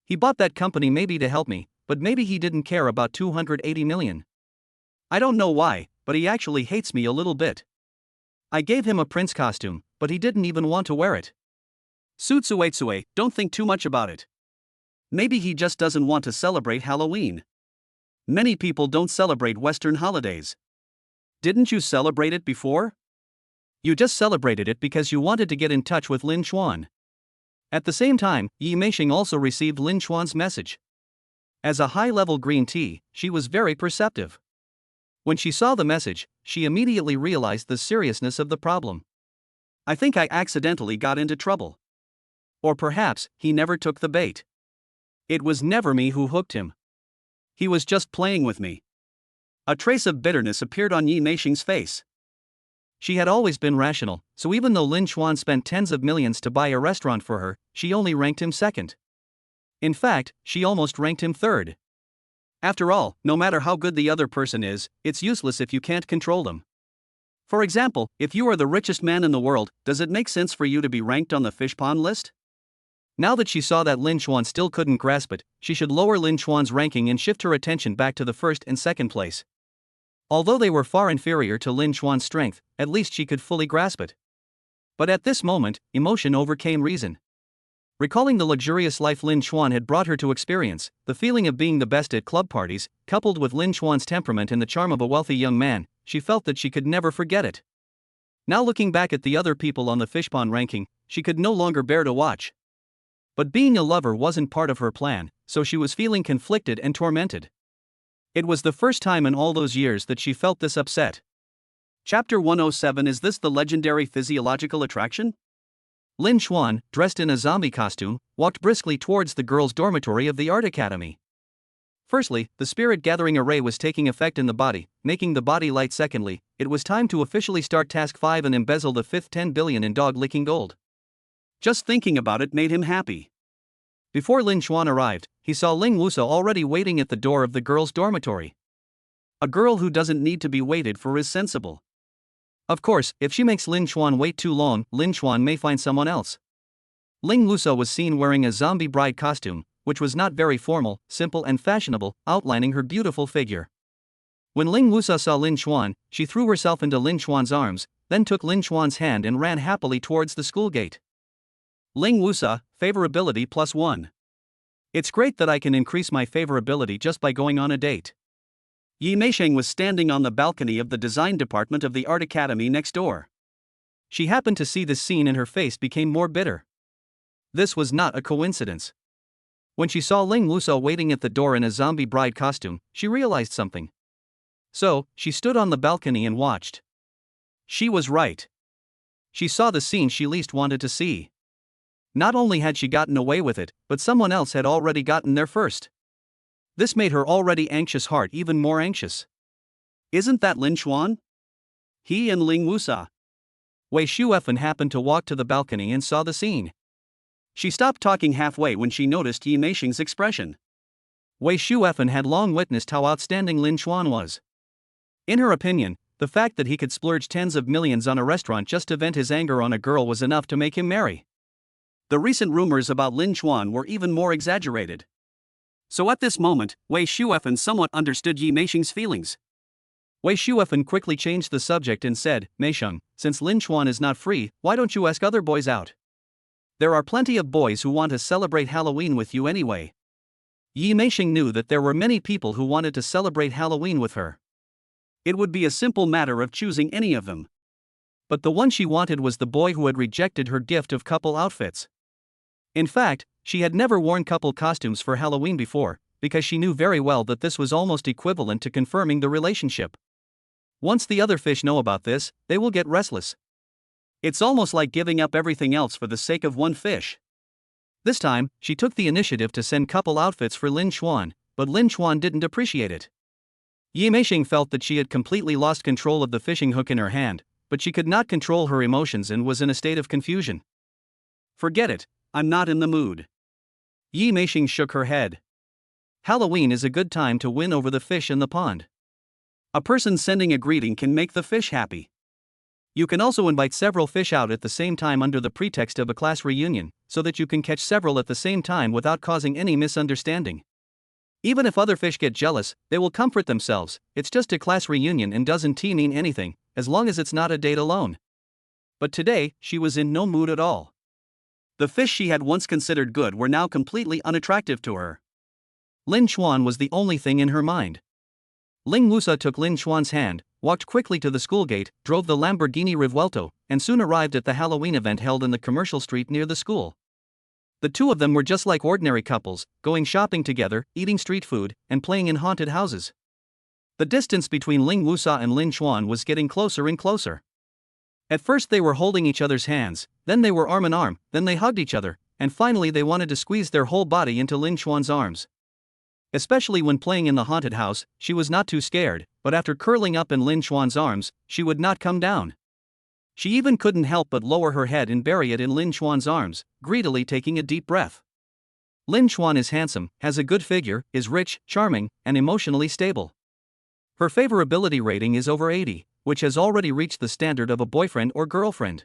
He bought that company maybe to help me, but maybe he didn't care about 280 million. I don't know why, but he actually hates me a little bit. I gave him a prince costume, but he didn't even want to wear it. Su Tsuei, don't think too much about it. Maybe he just doesn't want to celebrate Halloween. Many people don't celebrate Western holidays. Didn't you celebrate it before? You just celebrated it because you wanted to get in touch with Lin Chuan. At the same time, Yi Meixing also received Lin Chuan's message. As a high-level green tea, she was very perceptive. When she saw the message, she immediately realized the seriousness of the problem. I think I accidentally got into trouble. Or perhaps, he never took the bait. It was never me who hooked him. He was just playing with me. A trace of bitterness appeared on Yi Meixing's face. She had always been rational, so even though Lin Chuan spent tens of millions to buy a restaurant for her, she only ranked him second. In fact, she almost ranked him third. After all, no matter how good the other person is, it's useless if you can't control them. For example, if you are the richest man in the world, does it make sense for you to be ranked on the fish pond list? Now that she saw that Lin Chuan still couldn't grasp it, she should lower Lin Chuan's ranking and shift her attention back to the first and second place. Although they were far inferior to Lin Chuan's strength, at least she could fully grasp it. But at this moment, emotion overcame reason. Recalling the luxurious life Lin Chuan had brought her to experience, the feeling of being the best at club parties, coupled with Lin Chuan's temperament and the charm of a wealthy young man, she felt that she could never forget it. Now looking back at the other people on the fishpond ranking, she could no longer bear to watch. But being a lover wasn't part of her plan, so she was feeling conflicted and tormented. It was the first time in all those years that she felt this upset. Chapter 107. Is this the legendary physiological attraction? Lin Chuan, dressed in a zombie costume, walked briskly towards the girls' dormitory of the art academy. Firstly, the spirit gathering array was taking effect in the body, making the body light. Secondly, it was time to officially start task 5 and embezzle the fifth 10 billion in dog-licking gold. Just thinking about it made him happy. Before Lin Chuan arrived, he saw Ling Wusa already waiting at the door of the girls' dormitory. A girl who doesn't need to be waited for is sensible. Of course, if she makes Lin Chuan wait too long, Lin Chuan may find someone else. Ling Wusa was seen wearing a zombie bride costume, which was not very formal, simple and fashionable, outlining her beautiful figure. When Ling Wusa saw Lin Chuan, she threw herself into Lin Chuan's arms, then took Lin Chuan's hand and ran happily towards the school gate. Ling Wusa, favorability +1. It's great that I can increase my favorability just by going on a date. Yi Meixing was standing on the balcony of the design department of the art academy next door. She happened to see this scene and her face became more bitter. This was not a coincidence. When she saw Ling Wusa waiting at the door in a zombie bride costume, she realized something. So, she stood on the balcony and watched. She was right. She saw the scene she least wanted to see. Not only had she gotten away with it, but someone else had already gotten there first. This made her already anxious heart even more anxious. Isn't that Lin Xuan? He and Ling Wusa. Wei Shuefen happened to walk to the balcony and saw the scene. She stopped talking halfway when she noticed Yi Meishing's expression. Wei Shuefen had long witnessed how outstanding Lin Xuan was. In her opinion, the fact that he could splurge tens of millions on a restaurant just to vent his anger on a girl was enough to make him marry. The recent rumors about Lin Xuan were even more exaggerated. So at this moment, Wei Shuefen somewhat understood Yi Meishing's feelings. Wei Shuefen quickly changed the subject and said, Meisheng, since Lin Xuan is not free, why don't you ask other boys out? There are plenty of boys who want to celebrate Halloween with you anyway. Yi Meisheng knew that there were many people who wanted to celebrate Halloween with her. It would be a simple matter of choosing any of them. But the one she wanted was the boy who had rejected her gift of couple outfits. In fact, she had never worn couple costumes for Halloween before, because she knew very well that this was almost equivalent to confirming the relationship. Once the other fish know about this, they will get restless. It's almost like giving up everything else for the sake of one fish. This time, she took the initiative to send couple outfits for Lin Xuan, but Lin Xuan didn't appreciate it. Yi Meisheng felt that she had completely lost control of the fishing hook in her hand, but she could not control her emotions and was in a state of confusion. Forget it, I'm not in the mood. Yi Meisheng shook her head. Halloween is a good time to win over the fish in the pond. A person sending a greeting can make the fish happy. You can also invite several fish out at the same time under the pretext of a class reunion, so that you can catch several at the same time without causing any misunderstanding. Even if other fish get jealous, they will comfort themselves. It's just a class reunion and doesn't mean anything, as long as it's not a date alone. But today, she was in no mood at all. The fish she had once considered good were now completely unattractive to her. Lin Xuan was the only thing in her mind. Ling Wusa took Lin Xuan's hand, walked quickly to the school gate, drove the Lamborghini Rivuelto, and soon arrived at the Halloween event held in the commercial street near the school. The two of them were just like ordinary couples, going shopping together, eating street food, and playing in haunted houses. The distance between Ling Wusa and Lin Xuan was getting closer and closer. At first they were holding each other's hands, then they were arm in arm, then they hugged each other, and finally they wanted to squeeze their whole body into Lin Xuan's arms. Especially when playing in the haunted house, she was not too scared, but after curling up in Lin Xuan's arms, she would not come down. She even couldn't help but lower her head and bury it in Lin Xuan's arms, greedily taking a deep breath. Lin Xuan is handsome, has a good figure, is rich, charming, and emotionally stable. Her favorability rating is over 80, which has already reached the standard of a boyfriend or girlfriend.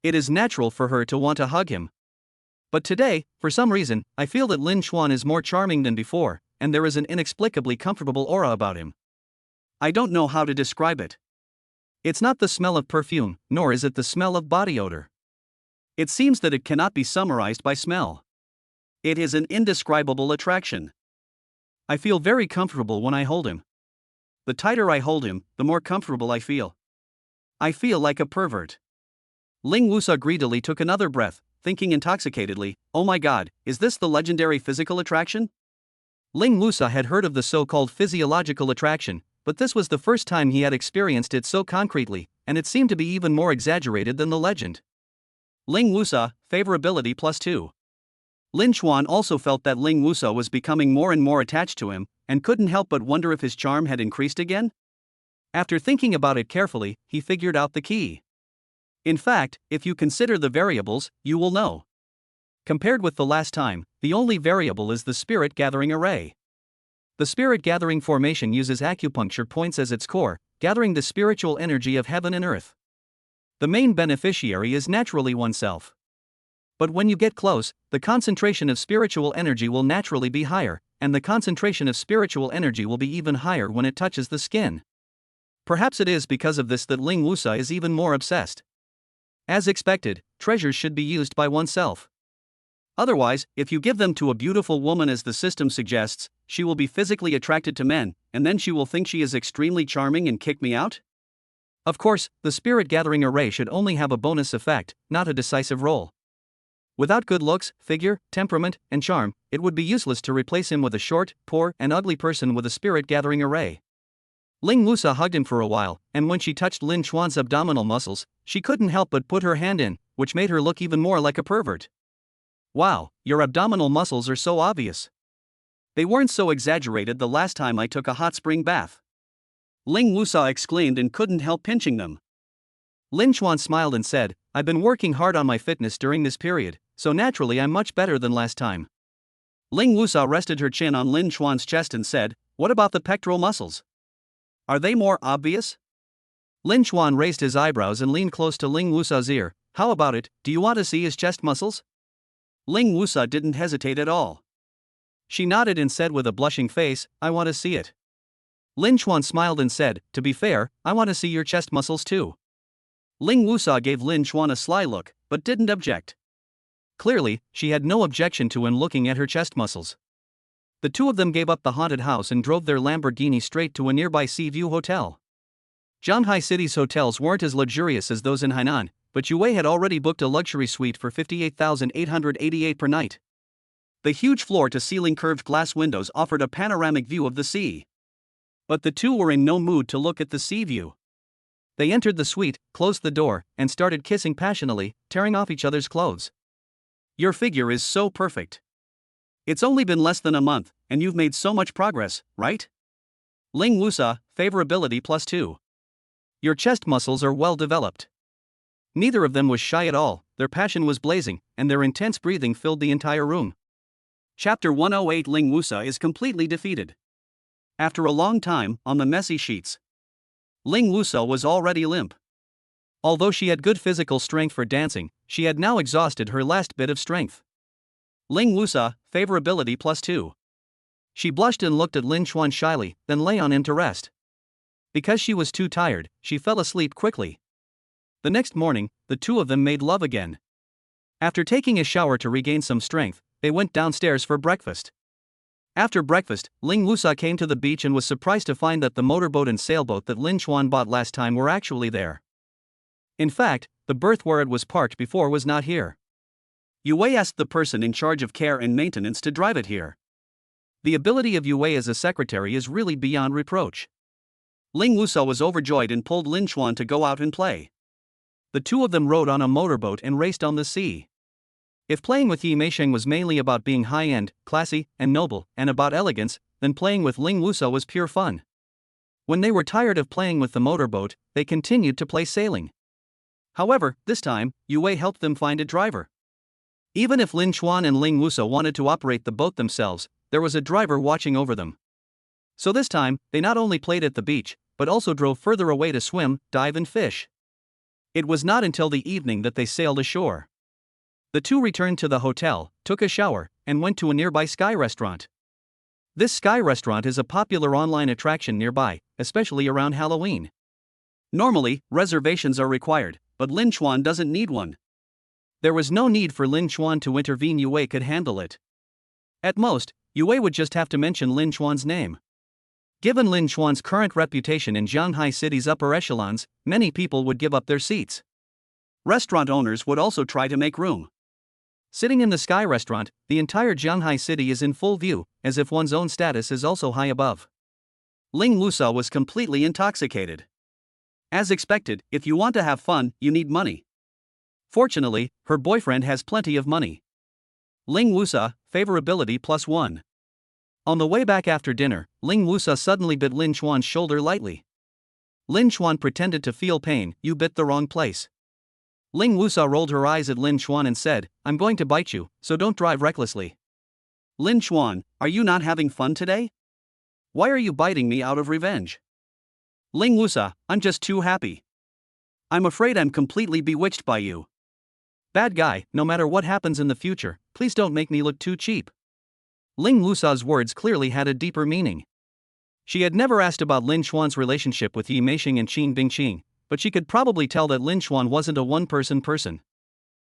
It is natural for her to want to hug him. But today, for some reason, I feel that Lin Xuan is more charming than before, and there is an inexplicably comfortable aura about him. I don't know how to describe it. It's not the smell of perfume, nor is it the smell of body odor. It seems that it cannot be summarized by smell. It is an indescribable attraction. I feel very comfortable when I hold him. The tighter I hold him, the more comfortable I feel. I feel like a pervert. Ling Wusa greedily took another breath, thinking intoxicatedly, oh my god, is this the legendary physical attraction? Ling Wusa had heard of the so-called physiological attraction, but this was the first time he had experienced it so concretely, and it seemed to be even more exaggerated than the legend. Ling Wusa, favorability +2. Lin Xuan also felt that Ling Wusa was becoming more and more attached to him, and couldn't help but wonder if his charm had increased again. After thinking about it carefully, he figured out the key. In fact, if you consider the variables, you will know. Compared with the last time, the only variable is the spirit gathering array. The spirit gathering formation uses acupuncture points as its core, gathering the spiritual energy of heaven and earth. The main beneficiary is naturally oneself. But when you get close, the concentration of spiritual energy will naturally be higher, and the concentration of spiritual energy will be even higher when it touches the skin. Perhaps it is because of this that Ling Wusa is even more obsessed. As expected, treasures should be used by oneself. Otherwise, if you give them to a beautiful woman as the system suggests, she will be physically attracted to men, and then she will think she is extremely charming and kick me out? Of course, the spirit gathering array should only have a bonus effect, not a decisive role. Without good looks, figure, temperament, and charm, it would be useless to replace him with a short, poor, and ugly person with a spirit gathering array. Ling Wusa hugged him for a while, and when she touched Lin Xuan's abdominal muscles, she couldn't help but put her hand in, which made her look even more like a pervert. Wow, your abdominal muscles are so obvious. They weren't so exaggerated the last time I took a hot spring bath. Ling Wusa exclaimed and couldn't help pinching them. Lin Chuan smiled and said, I've been working hard on my fitness during this period, so naturally I'm much better than last time. Ling Wusa rested her chin on Lin Chuan's chest and said, what about the pectoral muscles? Are they more obvious? Lin Chuan raised his eyebrows and leaned close to Ling Wusa's ear. How about it, do you want to see his chest muscles? Ling Wusa didn't hesitate at all. She nodded and said with a blushing face, I want to see it. Lin Chuan smiled and said, to be fair, I want to see your chest muscles too. Ling Wusa gave Lin Chuan a sly look, but didn't object. Clearly, she had no objection to him looking at her chest muscles. The two of them gave up the haunted house and drove their Lamborghini straight to a nearby Sea View hotel. Shanghai City's hotels weren't as luxurious as those in Hainan, but Yue had already booked a luxury suite for 58,888 per night. The huge floor-to-ceiling curved glass windows offered a panoramic view of the sea. But the two were in no mood to look at the sea view. They entered the suite, closed the door, and started kissing passionately, tearing off each other's clothes. Your figure is so perfect. It's only been less than a month, and you've made so much progress, right? Ling Wusa, favorability +2. Your chest muscles are well developed. Neither of them was shy at all, their passion was blazing, and their intense breathing filled the entire room. Chapter 108 Ling Wusa is completely defeated. After a long time, on the messy sheets, Ling Wusa was already limp. Although she had good physical strength for dancing, she had now exhausted her last bit of strength. Ling Wusa, favorability +2. She blushed and looked at Lin Chuan shyly, then lay on him to rest. Because she was too tired, she fell asleep quickly. The next morning, the two of them made love again. After taking a shower to regain some strength, they went downstairs for breakfast. After breakfast, Ling Wusa came to the beach and was surprised to find that the motorboat and sailboat that Lin Chuan bought last time were actually there. In fact, the berth where it was parked before was not here. Yue asked the person in charge of care and maintenance to drive it here. The ability of Yue as a secretary is really beyond reproach. Ling Wusa was overjoyed and pulled Lin Chuan to go out and play. The two of them rode on a motorboat and raced on the sea. If playing with Yi Meisheng was mainly about being high-end, classy, and noble, and about elegance, then playing with Ling Wusa was pure fun. When they were tired of playing with the motorboat, they continued to play sailing. However, this time, Yue helped them find a driver. Even if Lin Chuan and Ling Wusa wanted to operate the boat themselves, there was a driver watching over them. So this time, they not only played at the beach, but also drove further away to swim, dive and fish. It was not until the evening that they sailed ashore. The two returned to the hotel, took a shower, and went to a nearby Sky restaurant. This Sky restaurant is a popular online attraction nearby, especially around Halloween. Normally, reservations are required, but Lin Chuan doesn't need one. There was no need for Lin Chuan to intervene. Yue could handle it. At most, Yue would just have to mention Lin Chuan's name. Given Lin Chuan's current reputation in Shanghai City's upper echelons, many people would give up their seats. Restaurant owners would also try to make room. Sitting in the Sky restaurant, the entire Shanghai City is in full view, as if one's own status is also high above. Ling Wusa was completely intoxicated. As expected, if you want to have fun, you need money. Fortunately, her boyfriend has plenty of money. Ling Wusa, favorability +1. On the way back after dinner, Ling Wusa suddenly bit Lin Chuan's shoulder lightly. Lin Chuan pretended to feel pain. You bit the wrong place. Ling Wusa rolled her eyes at Lin Chuan and said, I'm going to bite you, so don't drive recklessly. Lin Chuan, are you not having fun today? Why are you biting me out of revenge? Ling Wusa, I'm just too happy. I'm afraid I'm completely bewitched by you. Bad guy, no matter what happens in the future, please don't make me look too cheap. Ling Wusa's words clearly had a deeper meaning. She had never asked about Lin Chuan's relationship with Yi Meisheng and Qin Bingqing, but she could probably tell that Lin Chuan wasn't a one-person person.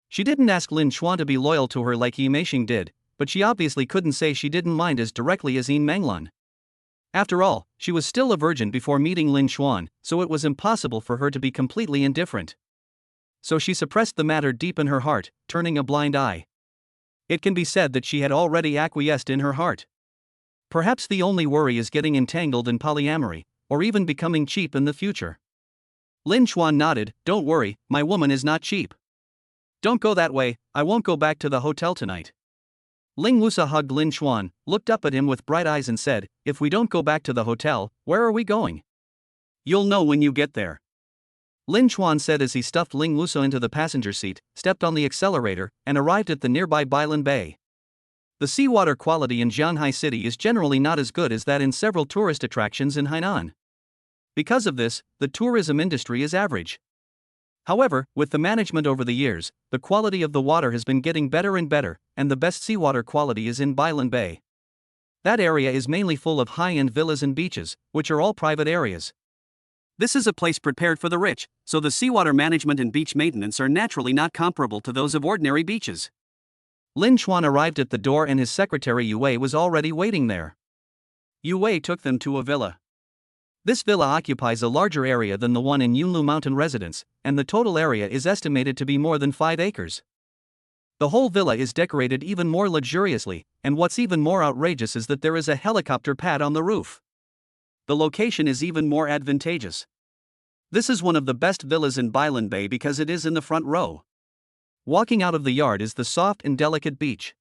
She didn't ask Lin Chuan to be loyal to her like Yi Meisheng did, but she obviously couldn't say she didn't mind as directly as Yin Menglun. After all, she was still a virgin before meeting Lin Chuan, so it was impossible for her to be completely indifferent. So she suppressed the matter deep in her heart, turning a blind eye. It can be said that she had already acquiesced in her heart. Perhaps the only worry is getting entangled in polyamory, or even becoming cheap in the future. Lin Chuan nodded. Don't worry, my woman is not cheap. Don't go that way, I won't go back to the hotel tonight. Ling Wusa hugged Lin Chuan, looked up at him with bright eyes and said, if we don't go back to the hotel, where are we going? You'll know when you get there. Lin Chuan said as he stuffed Ling Wusa into the passenger seat, stepped on the accelerator, and arrived at the nearby Bailan Bay. The seawater quality in Jianhai City is generally not as good as that in several tourist attractions in Hainan. Because of this, the tourism industry is average. However, with the management over the years, the quality of the water has been getting better and better, and the best seawater quality is in Bailan Bay. That area is mainly full of high-end villas and beaches, which are all private areas. This is a place prepared for the rich, so the seawater management and beach maintenance are naturally not comparable to those of ordinary beaches. Lin Chuan arrived at the door and his secretary Yue was already waiting there. Yue took them to a villa. This villa occupies a larger area than the one in Yunlu Mountain Residence, and the total area is estimated to be more than 5 acres. The whole villa is decorated even more luxuriously, and what's even more outrageous is that there is a helicopter pad on the roof. The location is even more advantageous. This is one of the best villas in Bailan Bay because it is in the front row. Walking out of the yard is the soft and delicate beach.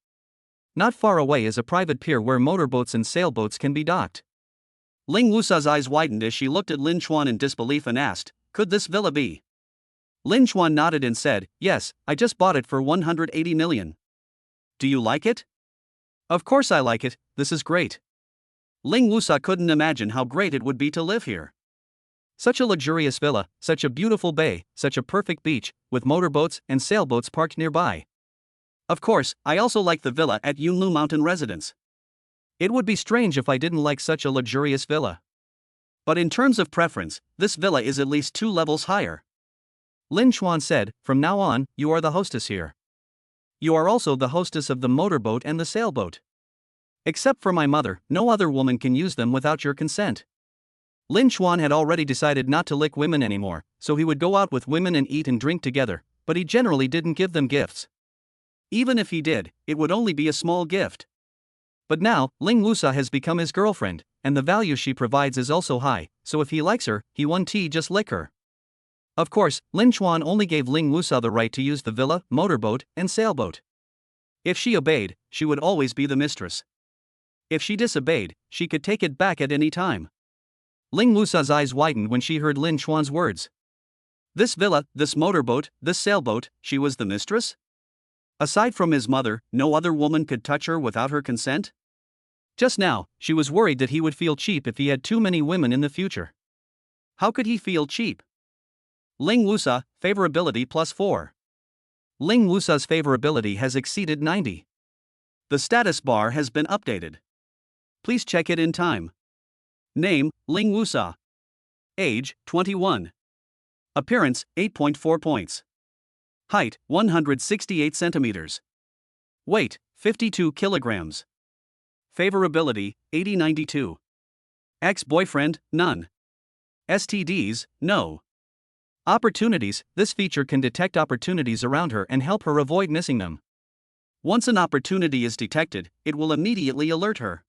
Not far away is a private pier where motorboats and sailboats can be docked. Ling Wusa's eyes widened as she looked at Lin Chuan in disbelief and asked, could this villa be? Lin Chuan nodded and said, yes, I just bought it for 180 million. Do you like it? Of course I like it, this is great. Ling Wusa couldn't imagine how great it would be to live here. Such a luxurious villa, such a beautiful bay, such a perfect beach, with motorboats and sailboats parked nearby. Of course, I also like the villa at Yunlu Mountain Residence. It would be strange if I didn't like such a luxurious villa. But in terms of preference, this villa is at least 2 levels higher. Lin Chuan said, from now on, you are the hostess here. You are also the hostess of the motorboat and the sailboat. Except for my mother, no other woman can use them without your consent. Lin Chuan had already decided not to lick women anymore, so he would go out with women and eat and drink together, but he generally didn't give them gifts. Even if he did, it would only be a small gift. But now, Ling Wusa has become his girlfriend, and the value she provides is also high, so if he likes her, he won't just lick her. Of course, Lin Chuan only gave Ling Wusa the right to use the villa, motorboat, and sailboat. If she obeyed, she would always be the mistress. If she disobeyed, she could take it back at any time. Ling Wusa's eyes widened when she heard Lin Chuan's words. This villa, this motorboat, this sailboat, she was the mistress? Aside from his mother, no other woman could touch her without her consent? Just now, she was worried that he would feel cheap if he had too many women in the future. How could he feel cheap? Ling Wusa, favorability +4. Ling Wusa's favorability has exceeded 90. The status bar has been updated. Please check it in time. Name, Ling Wusa. Age, 21. Appearance, 8.4 points. Height, 168 centimeters. Weight, 52 kilograms. Favorability, 80-92. Ex-boyfriend, none. STDs, no. Opportunities, this feature can detect opportunities around her and help her avoid missing them. Once an opportunity is detected, it will immediately alert her.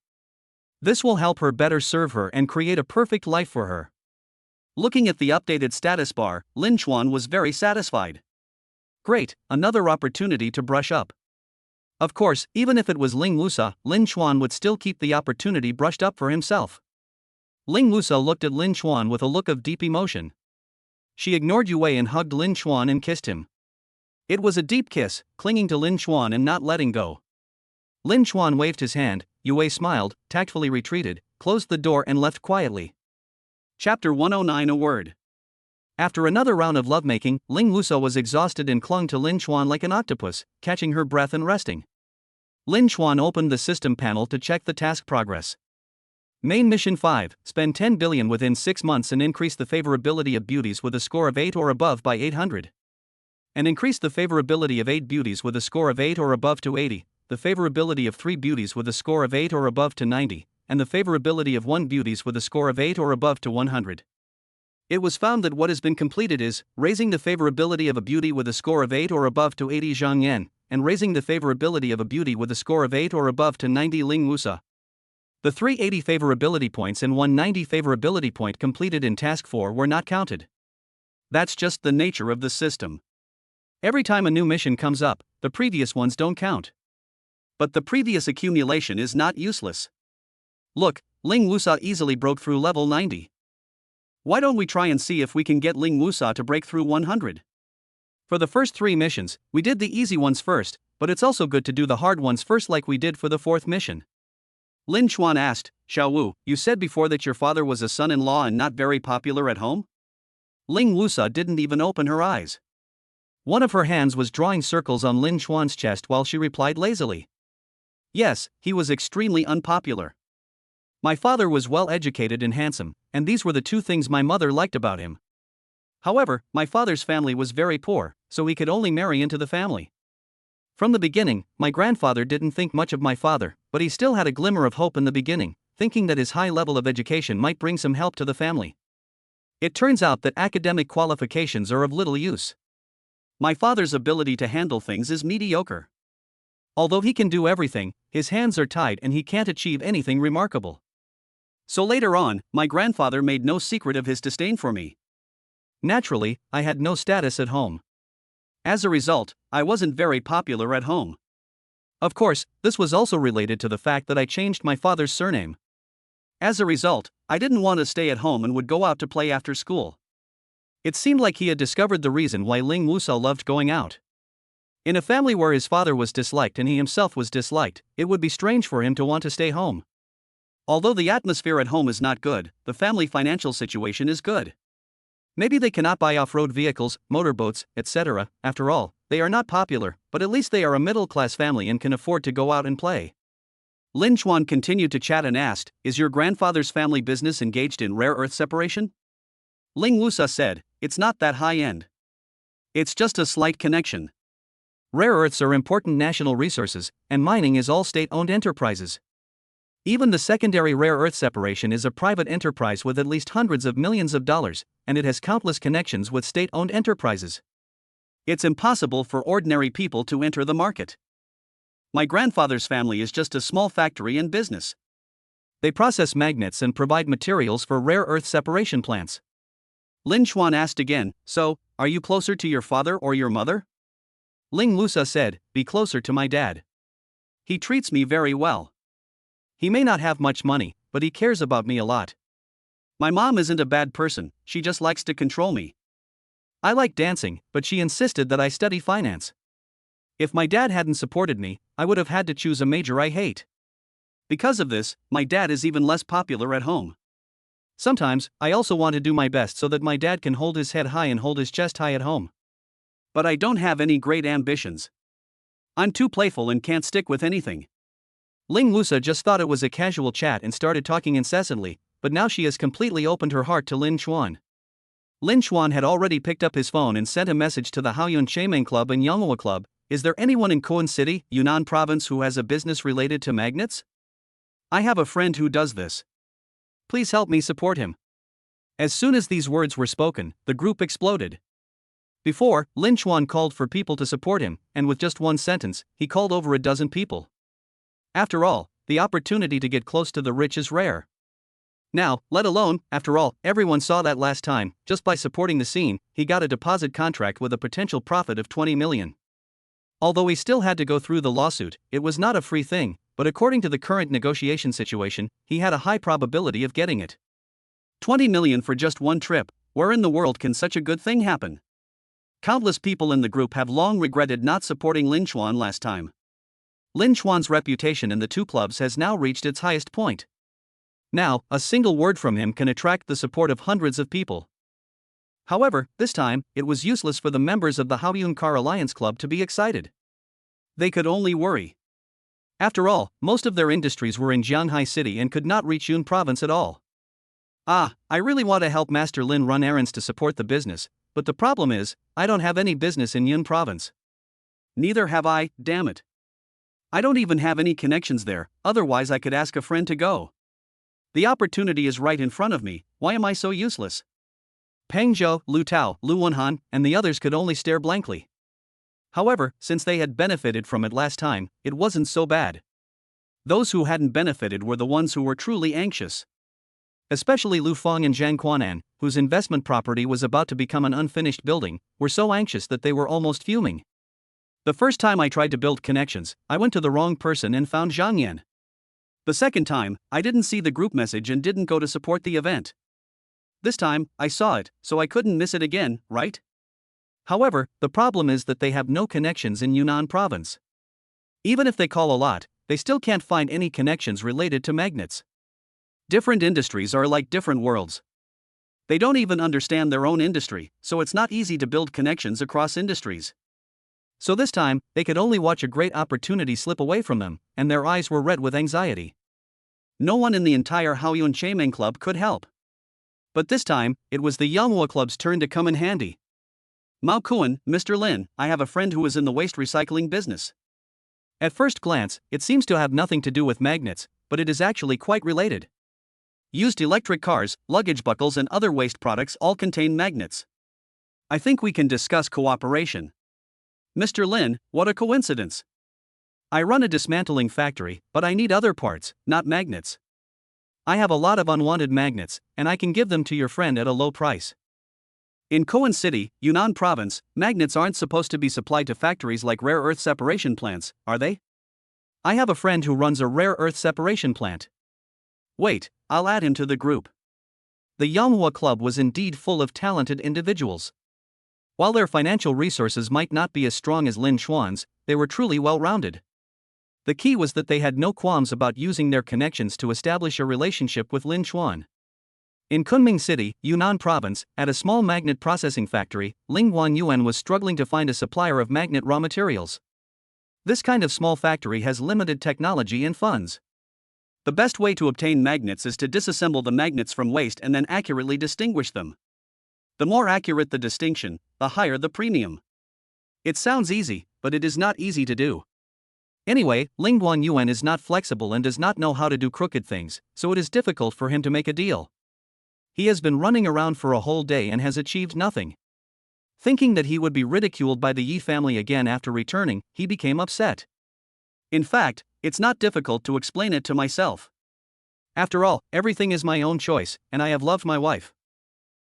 This will help her better serve her and create a perfect life for her. Looking at the updated status bar, Lin Chuan was very satisfied. Great, another opportunity to brush up. Of course, even if it was Ling Wusa, Lin Chuan would still keep the opportunity brushed up for himself. Ling Wusa looked at Lin Chuan with a look of deep emotion. She ignored Yue and hugged Lin Chuan and kissed him. It was a deep kiss, clinging to Lin Chuan and not letting go. Lin Chuan waved his hand, Yue smiled, tactfully retreated, closed the door and left quietly. Chapter 109 A word. After another round of lovemaking, Ling Wusa was exhausted and clung to Lin Chuan like an octopus, catching her breath and resting. Lin Chuan opened the system panel to check the task progress. Main Mission 5, spend 10 billion within 6 months and increase the favorability of beauties with a score of 8 or above by 800. And increase the favorability of 8 beauties with a score of 8 or above to 80, the favorability of 3 beauties with a score of 8 or above to 90, and the favorability of 1 beauties with a score of 8 or above to 100. It was found that what has been completed is raising the favorability of a beauty with a score of 8 or above to 80 Zhang Yan, and raising the favorability of a beauty with a score of 8 or above to 90 Ling Wusa. The 380 favorability points and 190 favorability point completed in Task 4 were not counted. That's just the nature of the system. Every time a new mission comes up, the previous ones don't count. But the previous accumulation is not useless. Look, Ling Wusa easily broke through level 90. Why don't we try and see if we can get Ling Wusa to break through 100? For the first 3 missions, we did the easy ones first, but it's also good to do the hard ones first like we did for the 4th mission. Lin Chuan asked, Xiao Wu, you said before that your father was a son-in-law and not very popular at home? Ling Wusa didn't even open her eyes. One of her hands was drawing circles on Lin Chuan's chest while she replied lazily. Yes, he was extremely unpopular. My father was well-educated and handsome, and these were the 2 things my mother liked about him. However, my father's family was very poor, so he could only marry into the family. From the beginning, my grandfather didn't think much of my father, but he still had a glimmer of hope in the beginning, thinking that his high level of education might bring some help to the family. It turns out that academic qualifications are of little use. My father's ability to handle things is mediocre. Although he can do everything, his hands are tied and he can't achieve anything remarkable. So later on, my grandfather made no secret of his disdain for me. Naturally, I had no status at home. As a result, I wasn't very popular at home. Of course, this was also related to the fact that I changed my father's surname. As a result, I didn't want to stay at home and would go out to play after school. It seemed like he had discovered the reason why Ling Wusa loved going out. In a family where his father was disliked and he himself was disliked, it would be strange for him to want to stay home. Although the atmosphere at home is not good, the family financial situation is good. Maybe they cannot buy off-road vehicles, motorboats, etc. After all, they are not popular, but at least they are a middle-class family and can afford to go out and play. Lin Chuan continued to chat and asked, Is your grandfather's family business engaged in rare earth separation? Ling Wusa said, It's not that high-end. It's just a slight connection. Rare earths are important national resources, and mining is all state-owned enterprises. Even the secondary rare earth separation is a private enterprise with at least hundreds of millions of dollars, and it has countless connections with state-owned enterprises. It's impossible for ordinary people to enter the market. My grandfather's family is just a small factory and business. They process magnets and provide materials for rare earth separation plants. Lin Chuan asked again, So, are you closer to your father or your mother? Ling Wusa said, Be closer to my dad. He treats me very well. He may not have much money, but he cares about me a lot. My mom isn't a bad person, she just likes to control me. I like dancing, but she insisted that I study finance. If my dad hadn't supported me, I would have had to choose a major I hate. Because of this, my dad is even less popular at home. Sometimes, I also want to do my best so that my dad can hold his head high and hold his chest high at home. But I don't have any great ambitions. I'm too playful and can't stick with anything. Ling Wusa just thought it was a casual chat and started talking incessantly, but now she has completely opened her heart to Lin Chuan. Lin Chuan had already picked up his phone and sent a message to the Haoyun Cheimeng Club and Yonghua Club. Is there anyone in Koan City, Yunnan Province who has a business related to magnets? I have a friend who does this. Please help me support him. As soon as these words were spoken, the group exploded. Before, Lin Chuan called for people to support him, and with just one sentence, he called over a dozen people. After all, the opportunity to get close to the rich is rare. Now, let alone, after all, everyone saw that last time, just by supporting the scene, he got a deposit contract with a potential profit of 20 million. Although he still had to go through the lawsuit, it was not a free thing, but according to the current negotiation situation, he had a high probability of getting it. 20 million for just one trip, where in the world can such a good thing happen? Countless people in the group have long regretted not supporting Lin Chuan last time. Lin Chuan's reputation in the 2 clubs has now reached its highest point. Now, a single word from him can attract the support of hundreds of people. However, this time, it was useless for the members of the Haoyun Car Alliance Club to be excited. They could only worry. After all, most of their industries were in Jianghai City and could not reach Yun Province at all. I really want to help Master Lin run errands to support the business, but the problem is, I don't have any business in Yun Province. Neither have I, damn it. I don't even have any connections there, otherwise I could ask a friend to go. The opportunity is right in front of me, why am I so useless? Peng Zhou, Lu Tao, Lu Wenhan, and the others could only stare blankly. However, since they had benefited from it last time, it wasn't so bad. Those who hadn't benefited were the ones who were truly anxious. Especially Lu Feng and Zhang Quanan, whose investment property was about to become an unfinished building, were so anxious that they were almost fuming. The first time I tried to build connections, I went to the wrong person and found Zhang Yan. The second time, I didn't see the group message and didn't go to support the event. This time, I saw it, so I couldn't miss it again, right? However, the problem is that they have no connections in Yunnan province. Even if they call a lot, they still can't find any connections related to magnets. Different industries are like different worlds. They don't even understand their own industry, so it's not easy to build connections across industries. So this time, they could only watch a great opportunity slip away from them, and their eyes were red with anxiety. No one in the entire Haoyun Chaimeng Club could help. But this time, it was the Yanghua Club's turn to come in handy. Mao Kuan, Mr. Lin, I have a friend who is in the waste recycling business. At first glance, it seems to have nothing to do with magnets, but it is actually quite related. Used electric cars, luggage buckles and other waste products all contain magnets. I think we can discuss cooperation. Mr. Lin, what a coincidence. I run a dismantling factory, but I need other parts, not magnets. I have a lot of unwanted magnets, and I can give them to your friend at a low price. In Koan City, Yunnan Province, magnets aren't supposed to be supplied to factories like rare earth separation plants, are they? I have a friend who runs a rare earth separation plant. Wait, I'll add him to the group. The Yanghua Club was indeed full of talented individuals. While their financial resources might not be as strong as Lin Xuan's, they were truly well-rounded. The key was that they had no qualms about using their connections to establish a relationship with Lin Xuan. In Kunming City, Yunnan Province, at a small magnet processing factory, Ling Guanyuan was struggling to find a supplier of magnet raw materials. This kind of small factory has limited technology and funds. The best way to obtain magnets is to disassemble the magnets from waste and then accurately distinguish them. The more accurate the distinction, the higher the premium. It sounds easy, but it is not easy to do. Anyway, Ling Guanyuan is not flexible and does not know how to do crooked things, so it is difficult for him to make a deal. He has been running around for a whole day and has achieved nothing. Thinking that he would be ridiculed by the Yi family again after returning, he became upset. In fact, it's not difficult to explain it to myself. After all, everything is my own choice, and I have loved my wife.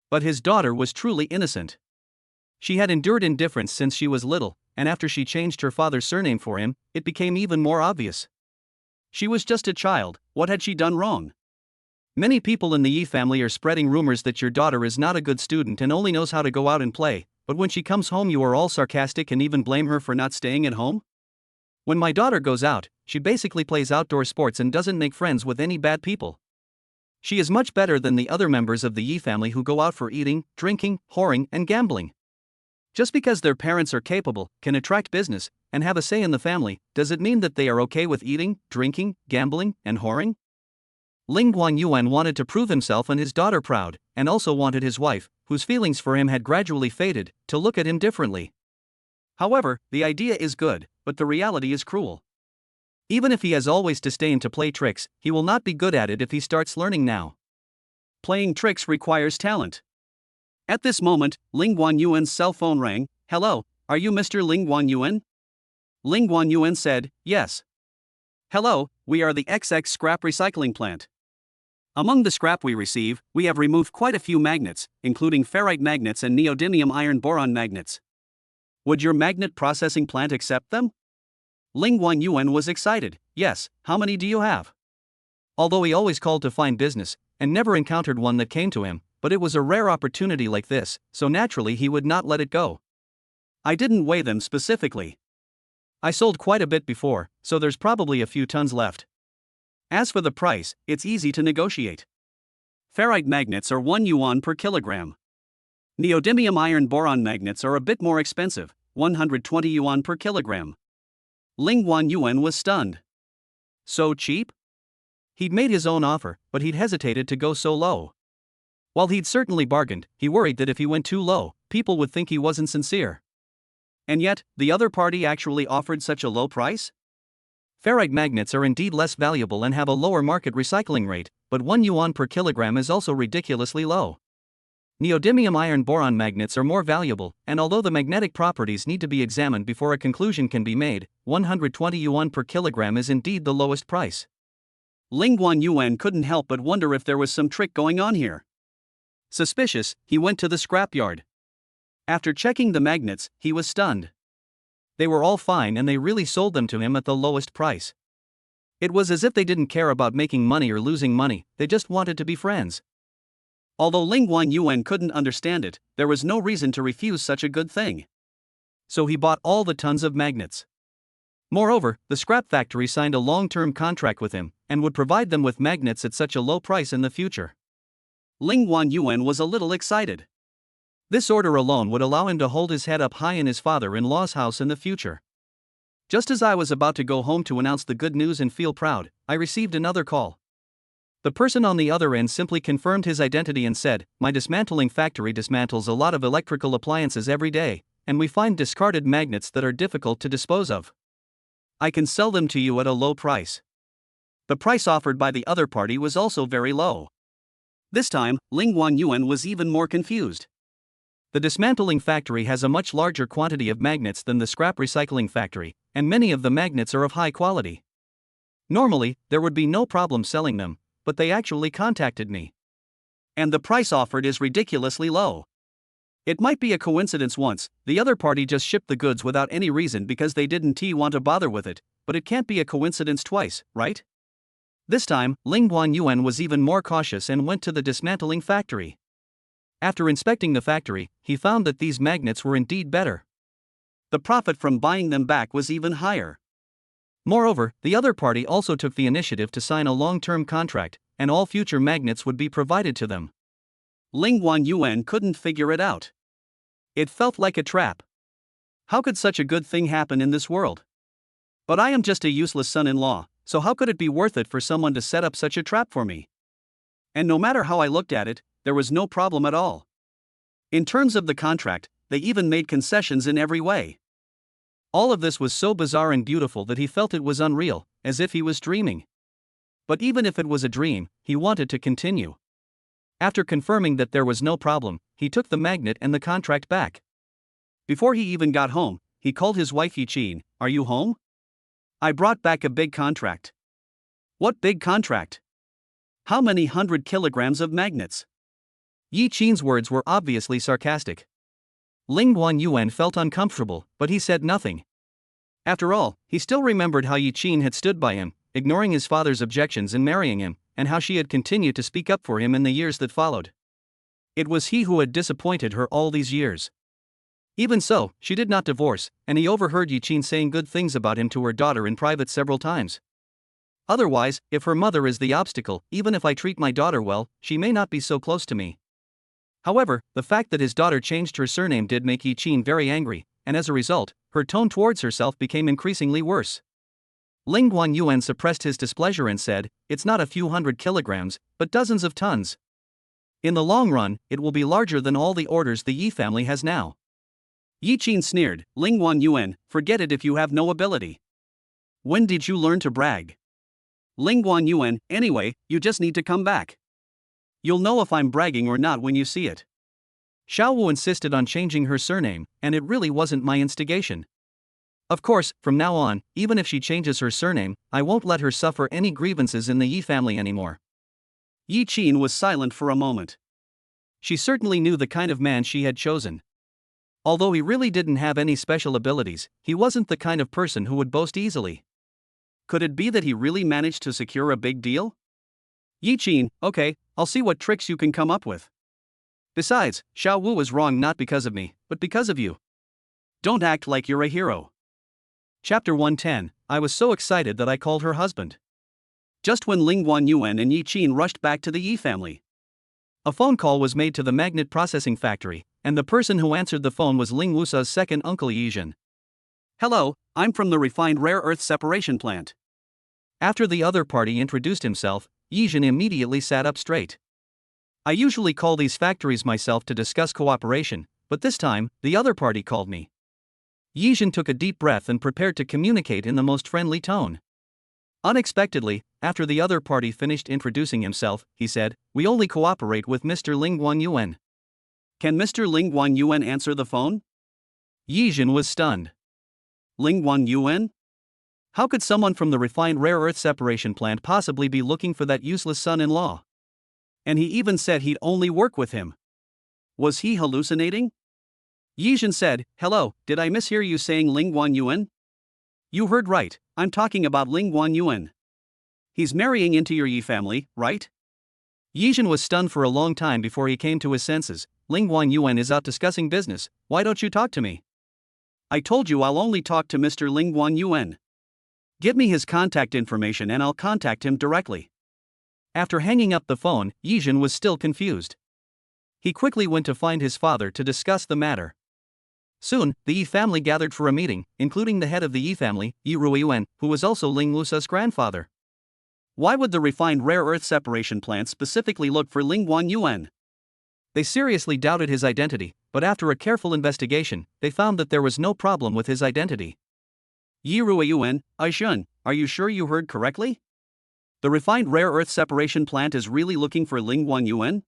But his daughter was truly innocent. She had endured indifference since she was little, and after she changed her father's surname for him, it became even more obvious. She was just a child, what had she done wrong? Many people in the Yi family are spreading rumors that your daughter is not a good student and only knows how to go out and play, but when she comes home you are all sarcastic and even blame her for not staying at home? When my daughter goes out, she basically plays outdoor sports and doesn't make friends with any bad people. She is much better than the other members of the Yi family who go out for eating, drinking, whoring, and gambling. Just because their parents are capable, can attract business, and have a say in the family, does it mean that they are okay with eating, drinking, gambling, and whoring? Ling Guanyuan wanted to prove himself and his daughter proud, and also wanted his wife, whose feelings for him had gradually faded, to look at him differently. However, the idea is good, but the reality is cruel. Even if he has always to stay in to play tricks, he will not be good at it if he starts learning now. Playing tricks requires talent. At this moment, Ling Guanyuan's cell phone rang. Hello, are you Mr. Ling Guanyuan? Ling Guanyuan said, yes. Hello, we are the XX scrap recycling plant. Among the scrap we receive, we have removed quite a few magnets, including ferrite magnets and neodymium iron boron magnets. Would your magnet processing plant accept them? Ling Guanyuan was excited. Yes, how many do you have? Although he always called to find business, and never encountered one that came to him, but it was a rare opportunity like this, so naturally he would not let it go. I didn't weigh them specifically. I sold quite a bit before, so there's probably a few tons left. As for the price, it's easy to negotiate. Ferrite magnets are 1 yuan per kilogram. Neodymium iron boron magnets are a bit more expensive, 120 yuan per kilogram. Ling Guanyuan was stunned. So cheap? He'd made his own offer, but he'd hesitated to go so low. While he'd certainly bargained, he worried that if he went too low, people would think he wasn't sincere. And yet, the other party actually offered such a low price? Ferrite magnets are indeed less valuable and have a lower market recycling rate, but 1 yuan per kilogram is also ridiculously low. Neodymium iron boron magnets are more valuable, and although the magnetic properties need to be examined before a conclusion can be made, 120 yuan per kilogram is indeed the lowest price. Ling Guanyuan couldn't help but wonder if there was some trick going on here. Suspicious, he went to the scrapyard. After checking the magnets, he was stunned. They were all fine and they really sold them to him at the lowest price. It was as if they didn't care about making money or losing money, they just wanted to be friends. Although Ling Guanyuan couldn't understand it, there was no reason to refuse such a good thing. So he bought all the tons of magnets. Moreover, the scrap factory signed a long-term contract with him, and would provide them with magnets at such a low price in the future. Ling Guanyuan was a little excited. This order alone would allow him to hold his head up high in his father-in-law's house in the future. Just as I was about to go home to announce the good news and feel proud, I received another call. The person on the other end simply confirmed his identity and said, "My dismantling factory dismantles a lot of electrical appliances every day, and we find discarded magnets that are difficult to dispose of. I can sell them to you at a low price." The price offered by the other party was also very low. This time, Ling Guanyuan was even more confused. The dismantling factory has a much larger quantity of magnets than the scrap recycling factory, and many of the magnets are of high quality. Normally, there would be no problem selling them, but they actually contacted me. And the price offered is ridiculously low. It might be a coincidence once, the other party just shipped the goods without any reason because they didn't want to bother with it, but it can't be a coincidence twice, right? This time, Ling Guanyuan was even more cautious and went to the dismantling factory. After inspecting the factory, he found that these magnets were indeed better. The profit from buying them back was even higher. Moreover, the other party also took the initiative to sign a long-term contract, and all future magnets would be provided to them. Ling Guanyuan couldn't figure it out. It felt like a trap. How could such a good thing happen in this world? But I am just a useless son-in-law, so how could it be worth it for someone to set up such a trap for me? And no matter how I looked at it, there was no problem at all. In terms of the contract, they even made concessions in every way. All of this was so bizarre and beautiful that he felt it was unreal, as if he was dreaming. But even if it was a dream, he wanted to continue. After confirming that there was no problem, he took the magnet and the contract back. Before he even got home, he called his wife Yi-Chin. "Are you home? I brought back a big contract." "What big contract? How many 100 kilograms of magnets?" Yi-Chin's words were obviously sarcastic. Ling Guanyuan felt uncomfortable, but he said nothing. After all, he still remembered how Yi-Chin had stood by him, ignoring his father's objections in marrying him, and how she had continued to speak up for him in the years that followed. It was he who had disappointed her all these years. Even so, she did not divorce, and he overheard Yi-Chin saying good things about him to her daughter in private several times. "Otherwise, if her mother is the obstacle, even if I treat my daughter well, she may not be so close to me." However, the fact that his daughter changed her surname did make Yi-Chin very angry, and as a result, her tone towards herself became increasingly worse. Ling Guanyuan suppressed his displeasure and said, "It's not a few 100 kilograms, but dozens of tons. In the long run, it will be larger than all the orders the Yi family has now." Yi-Chin sneered, "Ling Guanyuan, forget it if you have no ability. When did you learn to brag? Ling Guanyuan, anyway, you just need to come back. You'll know if I'm bragging or not when you see it." Xiao Wu insisted on changing her surname, and it really wasn't my instigation. Of course, from now on, even if she changes her surname, I won't let her suffer any grievances in the Yi family anymore. Yi-Chin was silent for a moment. She certainly knew the kind of man she had chosen. Although he really didn't have any special abilities, he wasn't the kind of person who would boast easily. Could it be that he really managed to secure a big deal? Yi-Chin, okay, I'll see what tricks you can come up with. Besides, Xiao Wu was wrong not because of me, but because of you. Don't act like you're a hero. Chapter 110, I was so excited that I called her husband. Just when Ling Guanyuan and Yi-Chin rushed back to the Yi family. A phone call was made to the magnet processing factory, and the person who answered the phone was Ling Wusa's second uncle Yizhen. "Hello, I'm from the refined rare earth separation plant." After the other party introduced himself, Yizhen immediately sat up straight. "I usually call these factories myself to discuss cooperation, but this time, the other party called me." Yizhen took a deep breath and prepared to communicate in the most friendly tone. Unexpectedly, after the other party finished introducing himself, he said, "We only cooperate with Mr. Ling Guanyuan." "Can Mr. Ling Guanyuan answer the phone?" Yizhen was stunned. "Ling Guanyuan? How could someone from the refined rare earth separation plant possibly be looking for that useless son-in-law? And he even said he'd only work with him. Was he hallucinating? Yijin said, "Hello, did I mishear you saying Ling Guanyuan?" "You heard right, I'm talking about Ling Guanyuan. He's marrying into your Yi family, right?" Yijin was stunned for a long time before he came to his senses. "Ling Guanyuan is out discussing business, why don't you talk to me?" "I told you I'll only talk to Mr. Ling Guanyuan. Give me his contact information and I'll contact him directly." After hanging up the phone, Yijin was still confused. He quickly went to find his father to discuss the matter. Soon, the Yi family gathered for a meeting, including the head of the Yi family, Yi Ruiyuan, who was also Ling Lusa's grandfather. Why would the refined rare earth separation plant specifically look for Ling Guanyuan? They seriously doubted his identity, but after a careful investigation, they found that there was no problem with his identity. Yi Ruiyuan, Aishun, are you sure you heard correctly? The refined rare earth separation plant is really looking for Ling Guanyuan?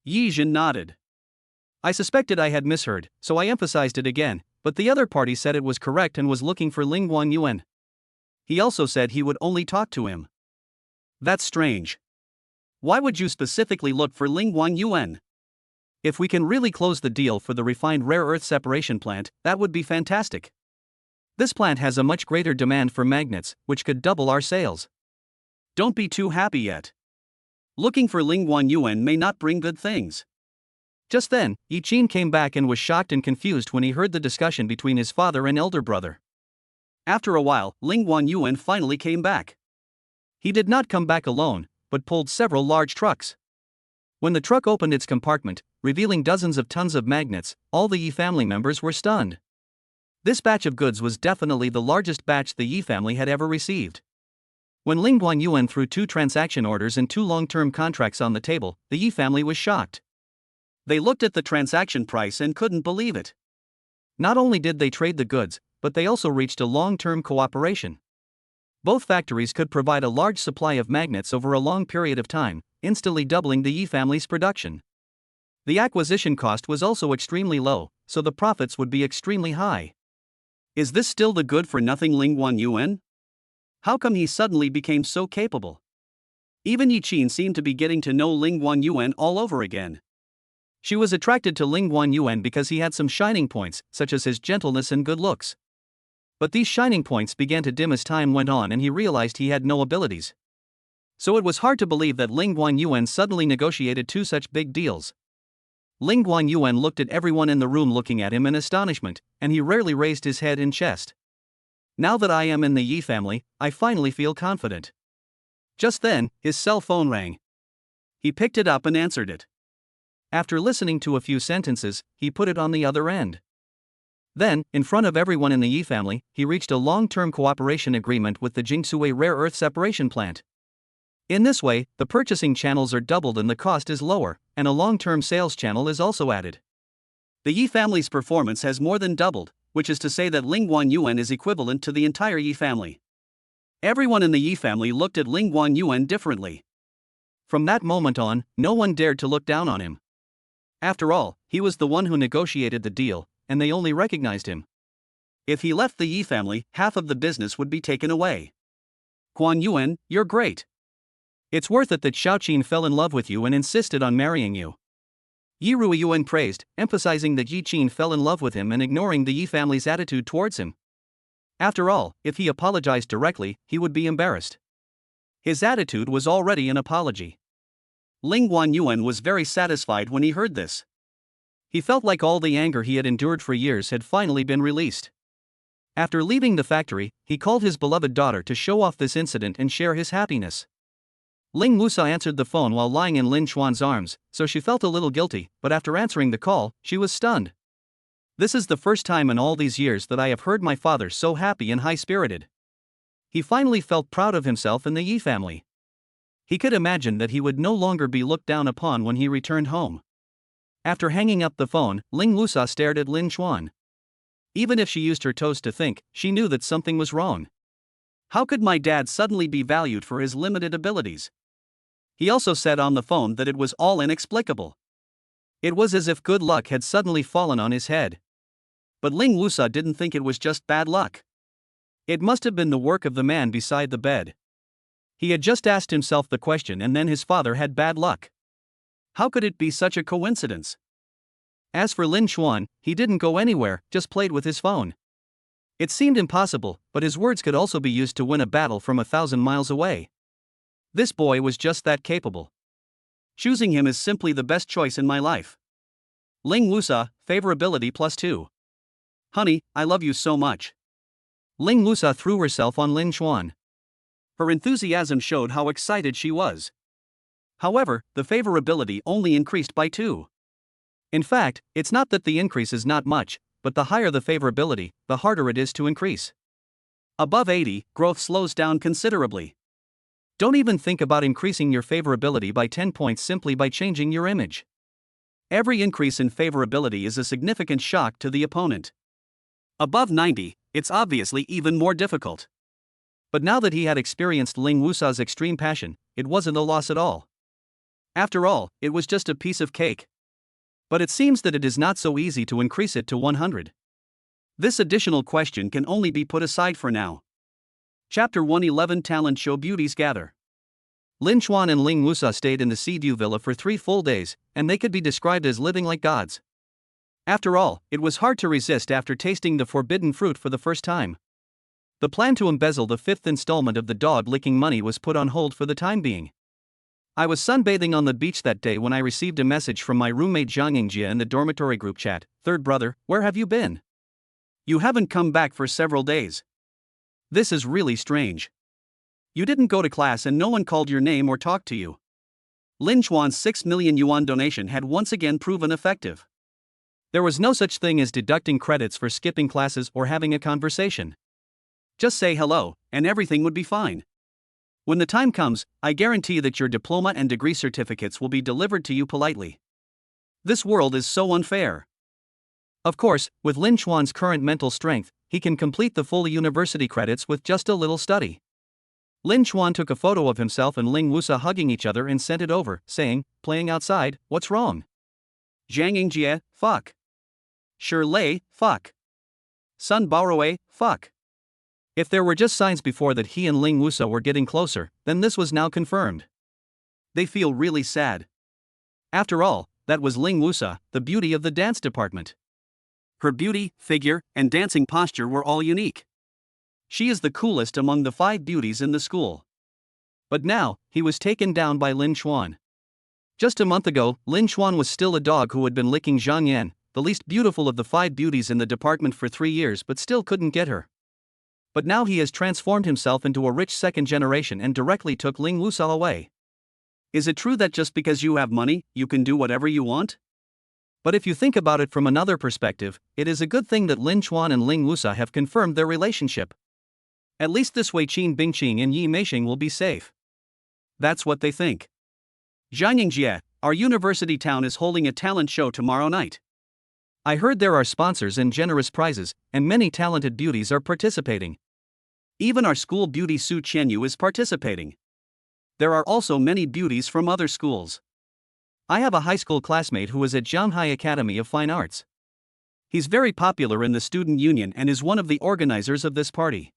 Yijin nodded. I suspected I had misheard, so I emphasized it again, but the other party said it was correct and was looking for Ling Guanyuan. He also said he would only talk to him. That's strange. Why would you specifically look for Ling Guanyuan? If we can really close the deal for the refined rare earth separation plant, that would be fantastic. This plant has a much greater demand for magnets, which could double our sales. Don't be too happy yet. Looking for Ling Guanyuan may not bring good things. Just then, Yi Qin came back and was shocked and confused when he heard the discussion between his father and elder brother. After a while, Ling Guanyuan finally came back. He did not come back alone, but pulled several large trucks. When the truck opened its compartment, revealing dozens of tons of magnets, all the Yi family members were stunned. This batch of goods was definitely the largest batch the Yi family had ever received. When Ling Guanyuan threw 2 transaction orders and 2 long-term contracts on the table, the Yi family was shocked. They looked at the transaction price and couldn't believe it. Not only did they trade the goods, but they also reached a long-term cooperation. Both factories could provide a large supply of magnets over a long period of time, instantly doubling the Yi family's production. The acquisition cost was also extremely low, so the profits would be extremely high. Is this still the good-for-nothing Ling Guanyuan? How come he suddenly became so capable? Even Yi Qin seemed to be getting to know Ling Guanyuan all over again. She was attracted to Ling Guanyuan because he had some shining points, such as his gentleness and good looks. But these shining points began to dim as time went on and he realized he had no abilities. So it was hard to believe that Ling Guanyuan suddenly negotiated 2 such big deals. Ling Guanyuan looked at everyone in the room looking at him in astonishment, and he rarely raised his head and chest. Now that I am in the Yi family, I finally feel confident. Just then, his cell phone rang. He picked it up and answered it. After listening to a few sentences, he put it on the other end. Then, in front of everyone in the Yi family, he reached a long-term cooperation agreement with the Jingsui rare earth separation plant. In this way, the purchasing channels are doubled and the cost is lower, and a long-term sales channel is also added. The Yi family's performance has more than doubled, which is to say that Ling Guanyuan is equivalent to the entire Yi family. Everyone in the Yi family looked at Ling Guanyuan differently. From that moment on, no one dared to look down on him. After all, he was the one who negotiated the deal, and they only recognized him. If he left the Yi family, half of the business would be taken away. Guanyuan, you're great. It's worth it that Xiaoqin fell in love with you and insisted on marrying you. Yi Ruiyuan praised, emphasizing that Yi Qin fell in love with him and ignoring the Yi family's attitude towards him. After all, if he apologized directly, he would be embarrassed. His attitude was already an apology. Ling Guanyuan was very satisfied when he heard this. He felt like all the anger he had endured for years had finally been released. After leaving the factory, he called his beloved daughter to show off this incident and share his happiness. Ling Lusa answered the phone while lying in Lin Xuan's arms, so she felt a little guilty, but after answering the call, she was stunned. This is the first time in all these years that I have heard my father so happy and high-spirited. He finally felt proud of himself and the Yi family. He could imagine that he would no longer be looked down upon when he returned home. After hanging up the phone, Ling Lusa stared at Lin Xuan. Even if she used her toes to think, she knew that something was wrong. How could my dad suddenly be valued for his limited abilities? He also said on the phone that it was all inexplicable. It was as if good luck had suddenly fallen on his head. But Ling Lusa didn't think it was just bad luck. It must have been the work of the man beside the bed. He had just asked himself the question and then his father had bad luck. How could it be such a coincidence? As for Lin Chuan, he didn't go anywhere, just played with his phone. It seemed impossible, but his words could also be used to win a battle from 1,000 miles away. This boy was just that capable. Choosing him is simply the best choice in my life. Ling Wusa, favorability +2. Honey, I love you so much. Ling Wusa threw herself on Lin Chuan. Her enthusiasm showed how excited she was. However, the favorability only increased by 2. In fact, it's not that the increase is not much, but the higher the favorability, the harder it is to increase. Above 80, growth slows down considerably. Don't even think about increasing your favorability by 10 points simply by changing your image. Every increase in favorability is a significant shock to the opponent. Above 90, it's obviously even more difficult. But now that he had experienced Ling Wusa's extreme passion, it wasn't a loss at all. After all, it was just a piece of cake. But it seems that it is not so easy to increase it to 100. This additional question can only be put aside for now. Chapter 111 Talent Show Beauties Gather. Lin Chuan and Ling Wusa stayed in the Seaview Villa for 3 full days, and they could be described as living like gods. After all, it was hard to resist after tasting the forbidden fruit for the first time. The plan to embezzle the 5th installment of the dog-licking money was put on hold for the time being. I was sunbathing on the beach that day when I received a message from my roommate Zhang Yingjie in the dormitory group chat. "Third brother, where have you been? You haven't come back for several days. This is really strange. You didn't go to class and no one called your name or talked to you." Lin Chuan's 6 million yuan donation had once again proven effective. There was no such thing as deducting credits for skipping classes or having a conversation. Just say hello, and everything would be fine. When the time comes, I guarantee that your diploma and degree certificates will be delivered to you politely. This world is so unfair. Of course, with Lin Chuan's current mental strength, he can complete the full university credits with just a little study. Lin Chuan took a photo of himself and Ling Wusa hugging each other and sent it over, saying, "Playing outside, what's wrong? Zhang Yingjie, fuck. Shi Lei, fuck. Sun Baoruei, fuck." If there were just signs before that he and Ling Wusa were getting closer, then this was now confirmed. They feel really sad. After all, that was Ling Wusa, the beauty of the dance department. Her beauty, figure, and dancing posture were all unique. She is the coolest among the 5 beauties in the school. But now, he was taken down by Lin Chuan. Just a month ago, Lin Chuan was still a dog who had been licking Zhang Yan, the least beautiful of the 5 beauties in the department for 3 years but still couldn't get her. But now he has transformed himself into a rich second generation and directly took Ling Wusa away. Is it true that just because you have money, you can do whatever you want? But if you think about it from another perspective, it is a good thing that Lin Chuan and Ling Wusa have confirmed their relationship. At least this way Qin Bingqing and Yi Meixing will be safe. That's what they think. Zhang Yingjie, our university town is holding a talent show tomorrow night. I heard there are sponsors and generous prizes, and many talented beauties are participating. Even our school beauty Su Qianyu is participating. There are also many beauties from other schools. I have a high school classmate who is at Zhanghai Academy of Fine Arts. He's very popular in the student union and is one of the organizers of this party.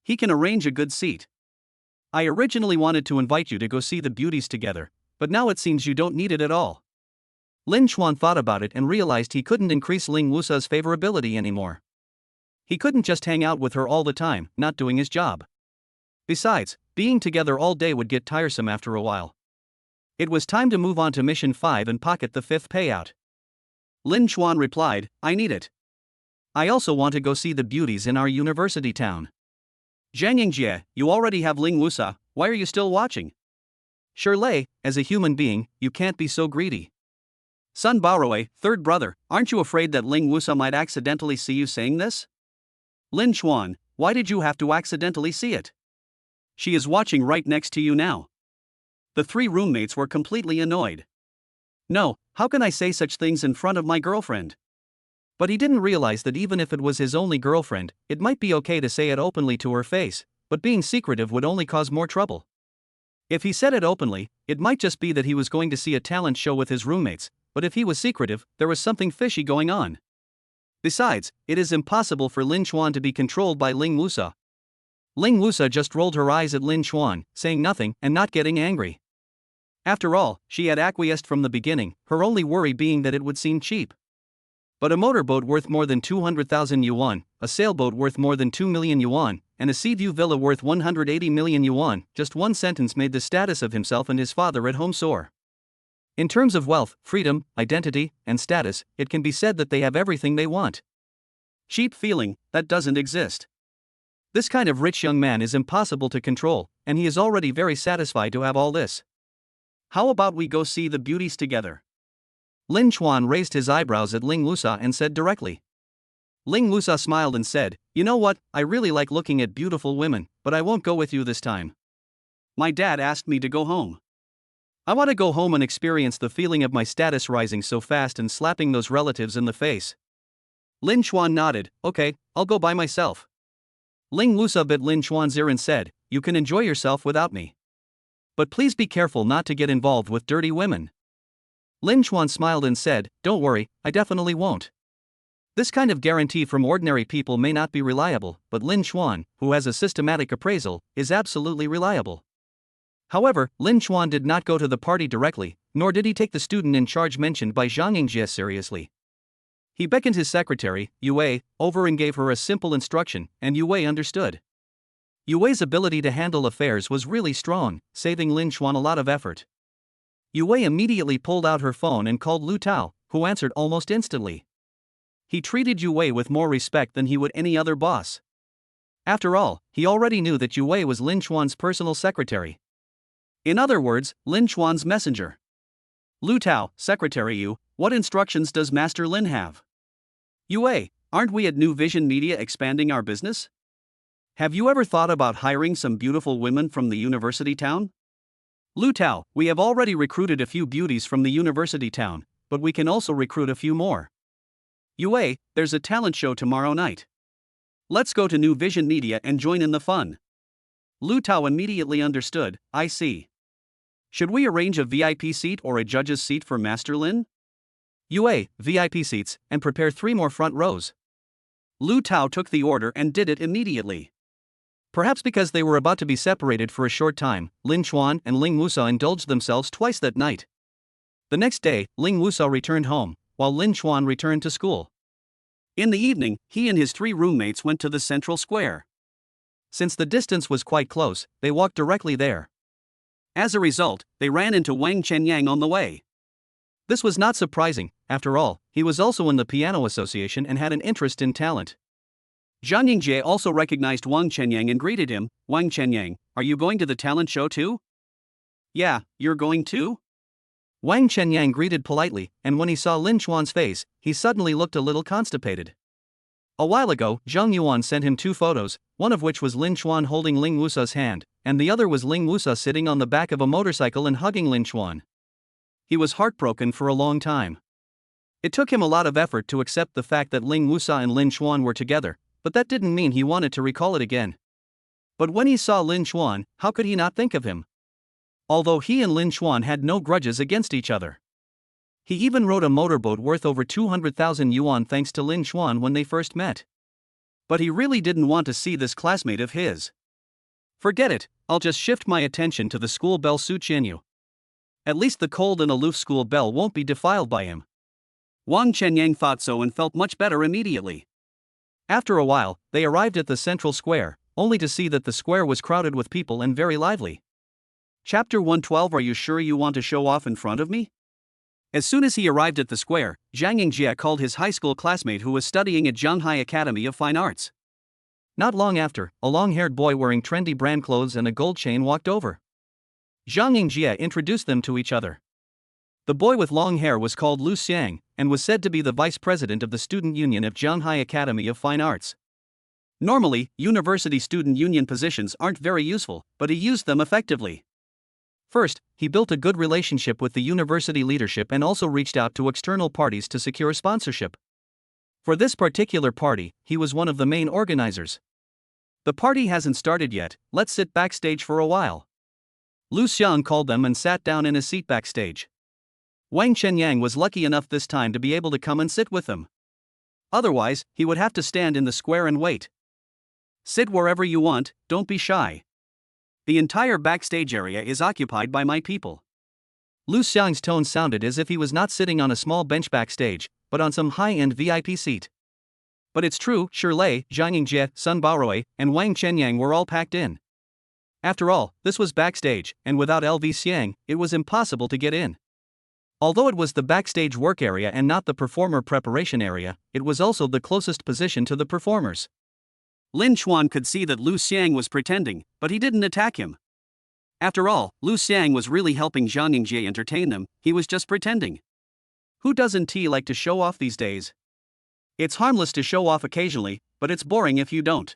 He can arrange a good seat. I originally wanted to invite you to go see the beauties together, but now it seems you don't need it at all. Lin Chuan thought about it and realized he couldn't increase Ling Wusa's favorability anymore. He couldn't just hang out with her all the time, not doing his job. Besides, being together all day would get tiresome after a while. It was time to move on to Mission 5 and pocket the 5th payout. Lin Chuan replied, "I need it. I also want to go see the beauties in our university town." Zhang Yingjie, you already have Ling Wusa, why are you still watching? Shi Lei, as a human being, you can't be so greedy. Sun Baoruei, third brother, aren't you afraid that Ling Wusa might accidentally see you saying this? Lin Chuan, why did you have to accidentally see it? She is watching right next to you now. The 3 roommates were completely annoyed. No, how can I say such things in front of my girlfriend? But he didn't realize that even if it was his only girlfriend, it might be okay to say it openly to her face, but being secretive would only cause more trouble. If he said it openly, it might just be that he was going to see a talent show with his roommates, but if he was secretive, there was something fishy going on. Besides, it is impossible for Lin Chuan to be controlled by Ling Wusa, Ling Wusa just rolled her eyes at Lin Chuan, saying nothing and not getting angry. After all, she had acquiesced from the beginning, her only worry being that it would seem cheap. But a motorboat worth more than 200,000 yuan, a sailboat worth more than 2 million yuan, and a Seaview villa worth 180 million yuan, just one sentence made the status of himself and his father at home soar. In terms of wealth, freedom, identity, and status, it can be said that they have everything they want. Cheap feeling, that doesn't exist. This kind of rich young man is impossible to control, and he is already very satisfied to have all this. How about we go see the beauties together? Lin Chuan raised his eyebrows at Ling Wusa and said directly. Ling Wusa smiled and said, "You know what, I really like looking at beautiful women, but I won't go with you this time. My dad asked me to go home. I want to go home and experience the feeling of my status rising so fast and slapping those relatives in the face." Lin Chuan nodded, "Okay, I'll go by myself." Ling Wusa bit Lin Chuan's ear and said, "You can enjoy yourself without me. But please be careful not to get involved with dirty women." Lin Chuan smiled and said, "Don't worry, I definitely won't." This kind of guarantee from ordinary people may not be reliable, but Lin Chuan, who has a systematic appraisal, is absolutely reliable. However, Lin Chuan did not go to the party directly, nor did he take the student in charge mentioned by Zhang Yingjie seriously. He beckoned his secretary, Yue, over and gave her a simple instruction, and Yue understood. Yue's ability to handle affairs was really strong, saving Lin Chuan a lot of effort. Yue immediately pulled out her phone and called Lu Tao, who answered almost instantly. He treated Yue with more respect than he would any other boss. After all, he already knew that Yue was Lin Chuan's personal secretary. In other words, Lin Chuan's messenger. "Lu Tao, Secretary Yu, what instructions does Master Lin have?" "Yue, aren't we at New Vision Media expanding our business? Have you ever thought about hiring some beautiful women from the university town?" "Lu Tao, we have already recruited a few beauties from the university town, but we can also recruit a few more." "Yue, there's a talent show tomorrow night. Let's go to New Vision Media and join in the fun." Lu Tao immediately understood, "I see. Should we arrange a VIP seat or a judge's seat for Master Lin?" "Yue, VIP seats, and prepare 3 more front rows." Lu Tao took the order and did it immediately. Perhaps because they were about to be separated for a short time, Lin Chuan and Ling Wusa indulged themselves twice that night. The next day, Ling Wusa returned home, while Lin Chuan returned to school. In the evening, he and his 3 roommates went to the central square. Since the distance was quite close, they walked directly there. As a result, they ran into Wang Chenyang on the way. This was not surprising, after all, he was also in the piano association and had an interest in talent. Zhang Yingjie also recognized Wang Chenyang and greeted him. "Wang Chenyang, are you going to the talent show too?" "Yeah, you're going too?" Wang Chenyang greeted politely, and when he saw Lin Chuan's face, he suddenly looked a little constipated. A while ago, Zhang Yuan sent him 2 photos, one of which was Lin Chuan holding Ling Wusa's hand, and the other was Ling Wusa sitting on the back of a motorcycle and hugging Lin Chuan. He was heartbroken for a long time. It took him a lot of effort to accept the fact that Ling Wusa and Lin Chuan were together, but that didn't mean he wanted to recall it again. But when he saw Lin Chuan, how could he not think of him? Although he and Lin Chuan had no grudges against each other. He even rode a motorboat worth over 200,000 yuan thanks to Lin Chuan when they first met. But he really didn't want to see this classmate of his. "Forget it, I'll just shift my attention to the school bell Su Qianyu. At least the cold and aloof school bell won't be defiled by him." Wang Chenyang thought so and felt much better immediately. After a while, they arrived at the central square, only to see that the square was crowded with people and very lively. Chapter 112. Are you sure you want to show off in front of me? As soon as he arrived at the square, Zhang Yingjie called his high school classmate who was studying at Zhanghai Academy of Fine Arts. Not long after, a long-haired boy wearing trendy brand clothes and a gold chain walked over. Zhang Yingjie introduced them to each other. The boy with long hair was called Lu Xiang, and was said to be the vice president of the student union of Zhanghai Academy of Fine Arts. Normally, university student union positions aren't very useful, but he used them effectively. First, he built a good relationship with the university leadership and also reached out to external parties to secure sponsorship. For this particular party, he was one of the main organizers. "The party hasn't started yet, let's sit backstage for a while." Lu Xiang called them and sat down in a seat backstage. Wang Chenyang was lucky enough this time to be able to come and sit with them. Otherwise, he would have to stand in the square and wait. Sit wherever you want, don't be shy. The entire backstage area is occupied by my people. Lu Xiang's tone sounded as if he was not sitting on a small bench backstage, but on some high-end VIP seat. But it's true, Shirlei, Zhang Yingjie, Sun Baorui, and Wang Chenyang were all packed in. After all, this was backstage, and without LV Xiang, it was impossible to get in. Although it was the backstage work area and not the performer preparation area, it was also the closest position to the performers. Lin Chuan could see that Lu Xiang was pretending, but he didn't attack him. After all, Lu Xiang was really helping Zhang Yingjie entertain them, he was just pretending. Who doesn't like to show off these days? It's harmless to show off occasionally, but it's boring if you don't.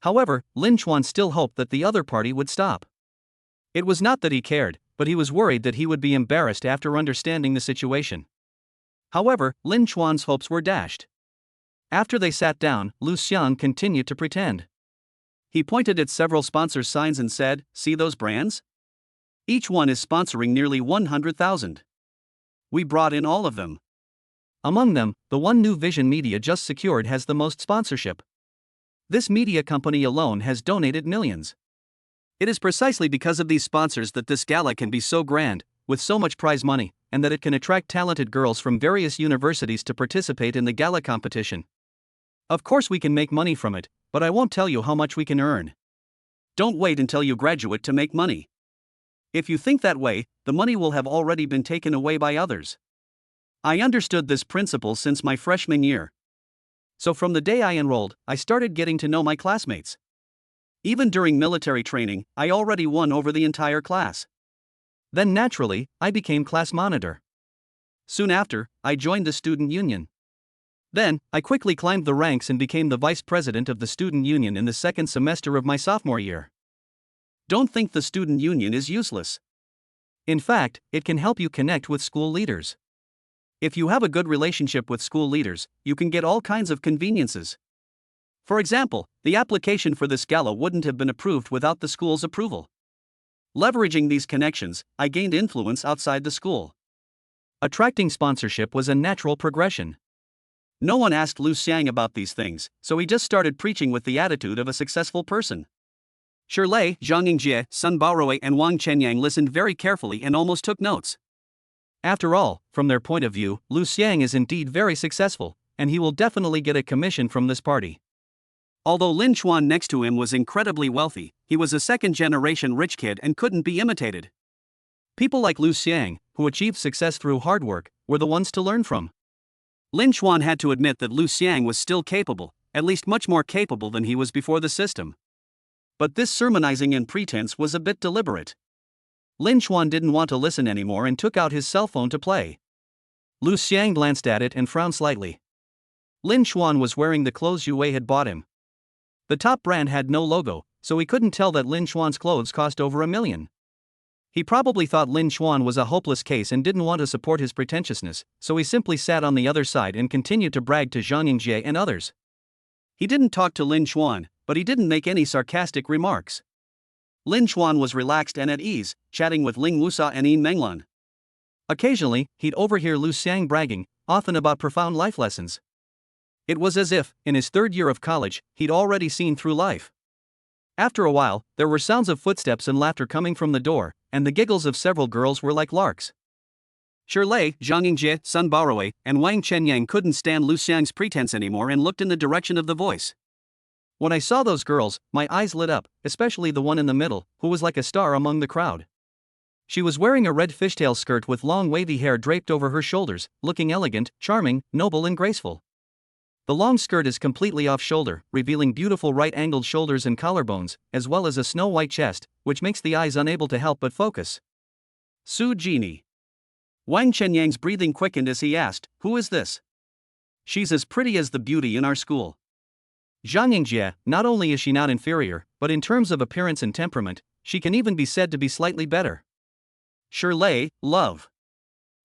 However, Lin Chuan still hoped that the other party would stop. It was not that he cared, but he was worried that he would be embarrassed after understanding the situation. However, Lin Chuan's hopes were dashed. After they sat down, Lu Xiang continued to pretend. He pointed at several sponsor signs and said, "See those brands? Each one is sponsoring nearly 100,000. We brought in all of them. Among them, the one New Vision Media just secured has the most sponsorship. This media company alone has donated millions. It is precisely because of these sponsors that this gala can be so grand, with so much prize money, and that it can attract talented girls from various universities to participate in the gala competition. Of course we can make money from it, but I won't tell you how much we can earn. Don't wait until you graduate to make money. If you think that way, the money will have already been taken away by others. I understood this principle since my freshman year. So from the day I enrolled, I started getting to know my classmates. Even during military training, I already won over the entire class. Then naturally, I became class monitor. Soon after, I joined the student union. Then, I quickly climbed the ranks and became the vice president of the student union in the second semester of my sophomore year. Don't think the student union is useless. In fact, it can help you connect with school leaders. If you have a good relationship with school leaders, you can get all kinds of conveniences. For example, the application for this gala wouldn't have been approved without the school's approval. Leveraging these connections, I gained influence outside the school. Attracting sponsorship was a natural progression. No one asked Lu Xiang about these things, so he just started preaching with the attitude of a successful person. Shirlei, Zhang Yingjie, Sun Baorui, and Wang Chenyang listened very carefully and almost took notes. After all, from their point of view, Lu Xiang is indeed very successful, and he will definitely get a commission from this party. Although Lin Chuan next to him was incredibly wealthy, he was a second-generation rich kid and couldn't be imitated. People like Lu Xiang, who achieved success through hard work, were the ones to learn from. Lin Chuan had to admit that Lu Xiang was still capable, at least much more capable than he was before the system. But this sermonizing and pretense was a bit deliberate. Lin Chuan didn't want to listen anymore and took out his cell phone to play. Lu Xiang glanced at it and frowned slightly. Lin Chuan was wearing the clothes Yue had bought him. The top brand had no logo, so he couldn't tell that Lin Chuan's clothes cost over $1 million. He probably thought Lin Chuan was a hopeless case and didn't want to support his pretentiousness, so he simply sat on the other side and continued to brag to Zhang Yingjie and others. He didn't talk to Lin Chuan, but he didn't make any sarcastic remarks. Lin Chuan was relaxed and at ease, chatting with Ling Wusa and Yin Menglan. Occasionally, he'd overhear Lu Xiang bragging, often about profound life lessons. It was as if, in his third year of college, he'd already seen through life. After a while, there were sounds of footsteps and laughter coming from the door, and the giggles of several girls were like larks. Shirlei, Zhang Yingjie, Sun Baorui, and Wang Chenyang couldn't stand Lu Xiang's pretense anymore and looked in the direction of the voice. When I saw those girls, my eyes lit up, especially the one in the middle, who was like a star among the crowd. She was wearing a red fishtail skirt with long wavy hair draped over her shoulders, looking elegant, charming, noble and graceful. The long skirt is completely off-shoulder, revealing beautiful right-angled shoulders and collarbones, as well as a snow-white chest, which makes the eyes unable to help but focus. Su Genie. Wang Chenyang's breathing quickened as he asked, "Who is this?" "She's as pretty as the beauty in our school." Zhang Yingjie, not only is she not inferior, but in terms of appearance and temperament, she can even be said to be slightly better. Shirlei, love.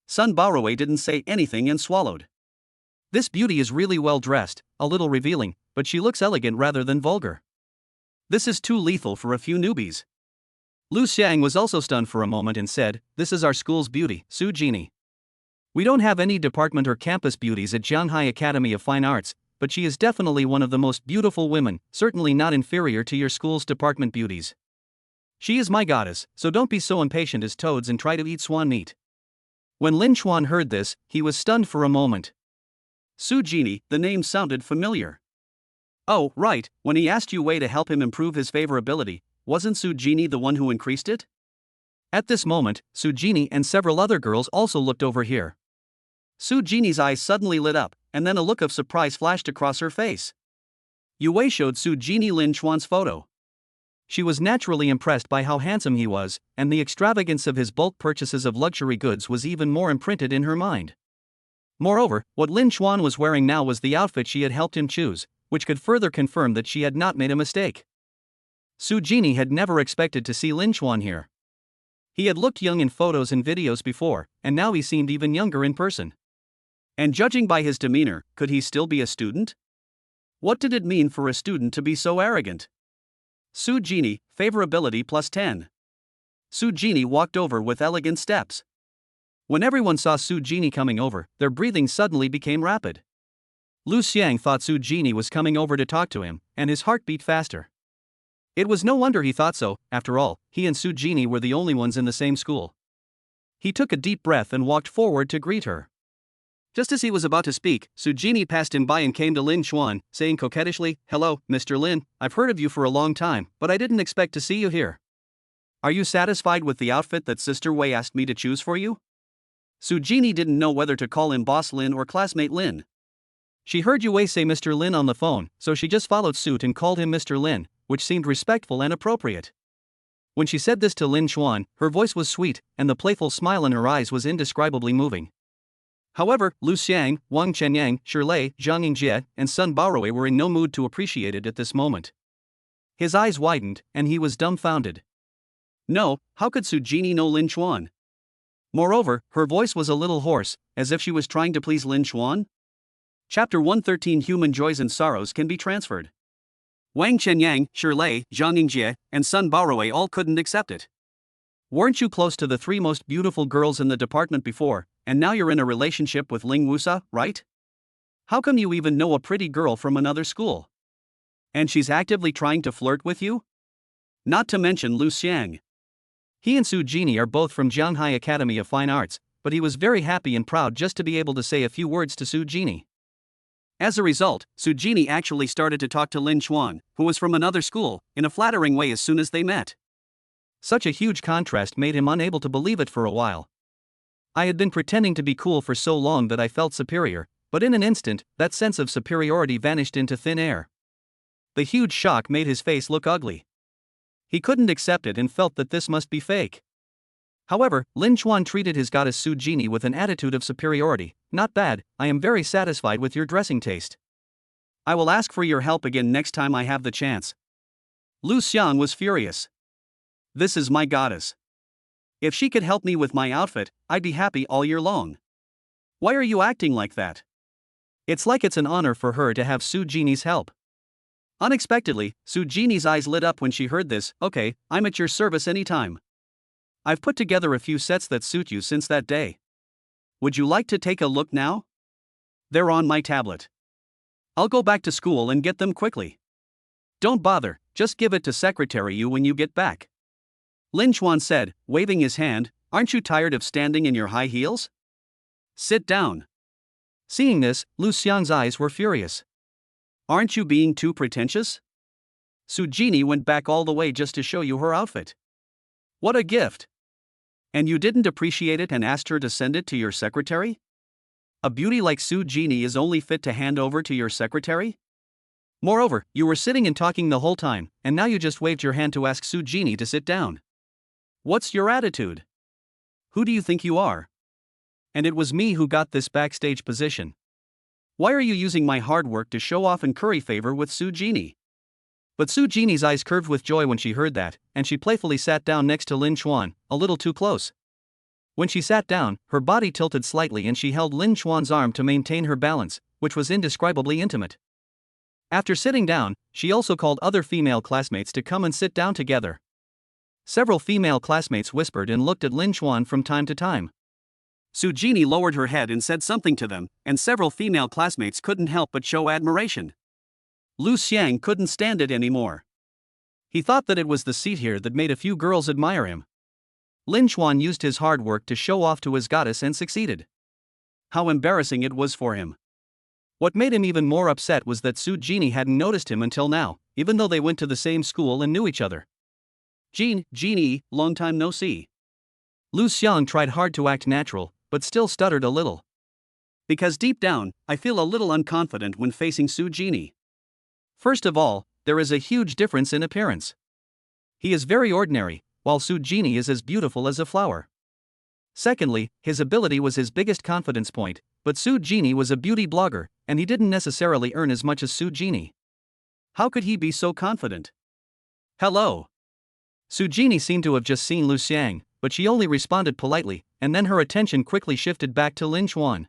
Sun Baorui didn't say anything and swallowed. This beauty is really well dressed, a little revealing, but she looks elegant rather than vulgar. This is too lethal for a few newbies. Lu Xiang was also stunned for a moment and said, "This is our school's beauty, Su Genie. We don't have any department or campus beauties at Jianghai Academy of Fine Arts, but she is definitely one of the most beautiful women, certainly not inferior to your school's department beauties. She is my goddess, so don't be so impatient as toads and try to eat swan meat. When Lin Chuan heard this, he was stunned for a moment. Su Genie, the name sounded familiar. Oh, right, when he asked Yue Wei to help him improve his favorability, wasn't Su Genie the one who increased it? At this moment, Su Genie and several other girls also looked over here. Su Genie's eyes suddenly lit up, and then a look of surprise flashed across her face. Yue Wei showed Su Genie Lin Chuan's photo. She was naturally impressed by how handsome he was, and the extravagance of his bulk purchases of luxury goods was even more imprinted in her mind. Moreover, what Lin Chuan was wearing now was the outfit she had helped him choose, which could further confirm that she had not made a mistake. Su Genie had never expected to see Lin Chuan here. He had looked young in photos and videos before, and now he seemed even younger in person. And judging by his demeanor, could he still be a student? What did it mean for a student to be so arrogant? Su Genie, favorability plus 10. Su Genie walked over with elegant steps. When everyone saw Su Genie coming over, their breathing suddenly became rapid. Lu Xiang thought Su Genie was coming over to talk to him, and his heart beat faster. It was no wonder he thought so, after all, he and Su Genie were the only ones in the same school. He took a deep breath and walked forward to greet her. Just as he was about to speak, Su Genie passed him by and came to Lin Chuan, saying coquettishly, "Hello, Mr. Lin, I've heard of you for a long time, but I didn't expect to see you here. Are you satisfied with the outfit that Sister Wei asked me to choose for you?" Su Genie didn't know whether to call him Boss Lin or Classmate Lin. She heard Yue Wei say Mr. Lin on the phone, so she just followed suit and called him Mr. Lin, which seemed respectful and appropriate. When she said this to Lin Chuan, her voice was sweet, and the playful smile in her eyes was indescribably moving. However, Lu Xiang, Wang Chenyang, Shirlei, Zhang Yingjie, and Sun Baorui were in no mood to appreciate it at this moment. His eyes widened, and he was dumbfounded. No, how could Su Genie know Lin Chuan? Moreover, her voice was a little hoarse, as if she was trying to please Lin Chuan. Chapter 113 Human Joys and Sorrows Can Be Transferred. Wang Chenyang, Shirlei, Zhang Yingjie, and Sun Baorui all couldn't accept it. Weren't you close to the three most beautiful girls in the department before, and now you're in a relationship with Ling Wusa, right? How come you even know a pretty girl from another school? And she's actively trying to flirt with you? Not to mention Lu Xiang. He and Su Genie are both from Jianghai Academy of Fine Arts, but he was very happy and proud just to be able to say a few words to Su Genie. As a result, Su Genie actually started to talk to Lin Chuan, who was from another school, in a flattering way as soon as they met. Such a huge contrast made him unable to believe it for a while. I had been pretending to be cool for so long that I felt superior, but in an instant, that sense of superiority vanished into thin air. The huge shock made his face look ugly. He couldn't accept it and felt that this must be fake. However, Lin Chuan treated his goddess Su Genie with an attitude of superiority. "Not bad, I am very satisfied with your dressing taste. I will ask for your help again next time I have the chance." Lu Xiang was furious. "This is my goddess. If she could help me with my outfit, I'd be happy all year long. Why are you acting like that?" It's like it's an honor for her to have Su Genie's help. Unexpectedly, Su Genie's eyes lit up when she heard this. "Okay, I'm at your service anytime. I've put together a few sets that suit you since that day. Would you like to take a look now? They're on my tablet. I'll go back to school and get them quickly." "Don't bother, just give it to Secretary Yu when you get back," Lin Chuan said, waving his hand. "Aren't you tired of standing in your high heels? Sit down." Seeing this, Lu Xiang's eyes were furious. "Aren't you being too pretentious? Su Genie went back all the way just to show you her outfit. What a gift! And you didn't appreciate it and asked her to send it to your secretary? A beauty like Su Genie is only fit to hand over to your secretary? Moreover, you were sitting and talking the whole time, and now you just waved your hand to ask Su Genie to sit down. What's your attitude? Who do you think you are? And it was me who got this backstage position. Why are you using my hard work to show off and curry favor with Su Genie?" But Su Genie's eyes curved with joy when she heard that, and she playfully sat down next to Lin Chuan, a little too close. When she sat down, her body tilted slightly and she held Lin Chuan's arm to maintain her balance, which was indescribably intimate. After sitting down, she also called other female classmates to come and sit down together. Several female classmates whispered and looked at Lin Chuan from time to time. Su Jini lowered her head and said something to them, and several female classmates couldn't help but show admiration. Lu Xiang couldn't stand it anymore. He thought that it was the seat here that made a few girls admire him. Lin Chuan used his hard work to show off to his goddess and succeeded. How embarrassing it was for him. What made him even more upset was that Su Jini hadn't noticed him until now, even though they went to the same school and knew each other. Jini, long time no see. Lu Xiang tried hard to act natural, but still stuttered a little. Because deep down, I feel a little unconfident when facing Su Jini. First of all, there is a huge difference in appearance. He is very ordinary, while Su Jini is as beautiful as a flower. Secondly, his ability was his biggest confidence point, but Su Jini was a beauty blogger, and he didn't necessarily earn as much as Su Jini. How could he be so confident? Hello. Su Jini seemed to have just seen Lu Xiang, but she only responded politely, and then her attention quickly shifted back to Lin Chuan.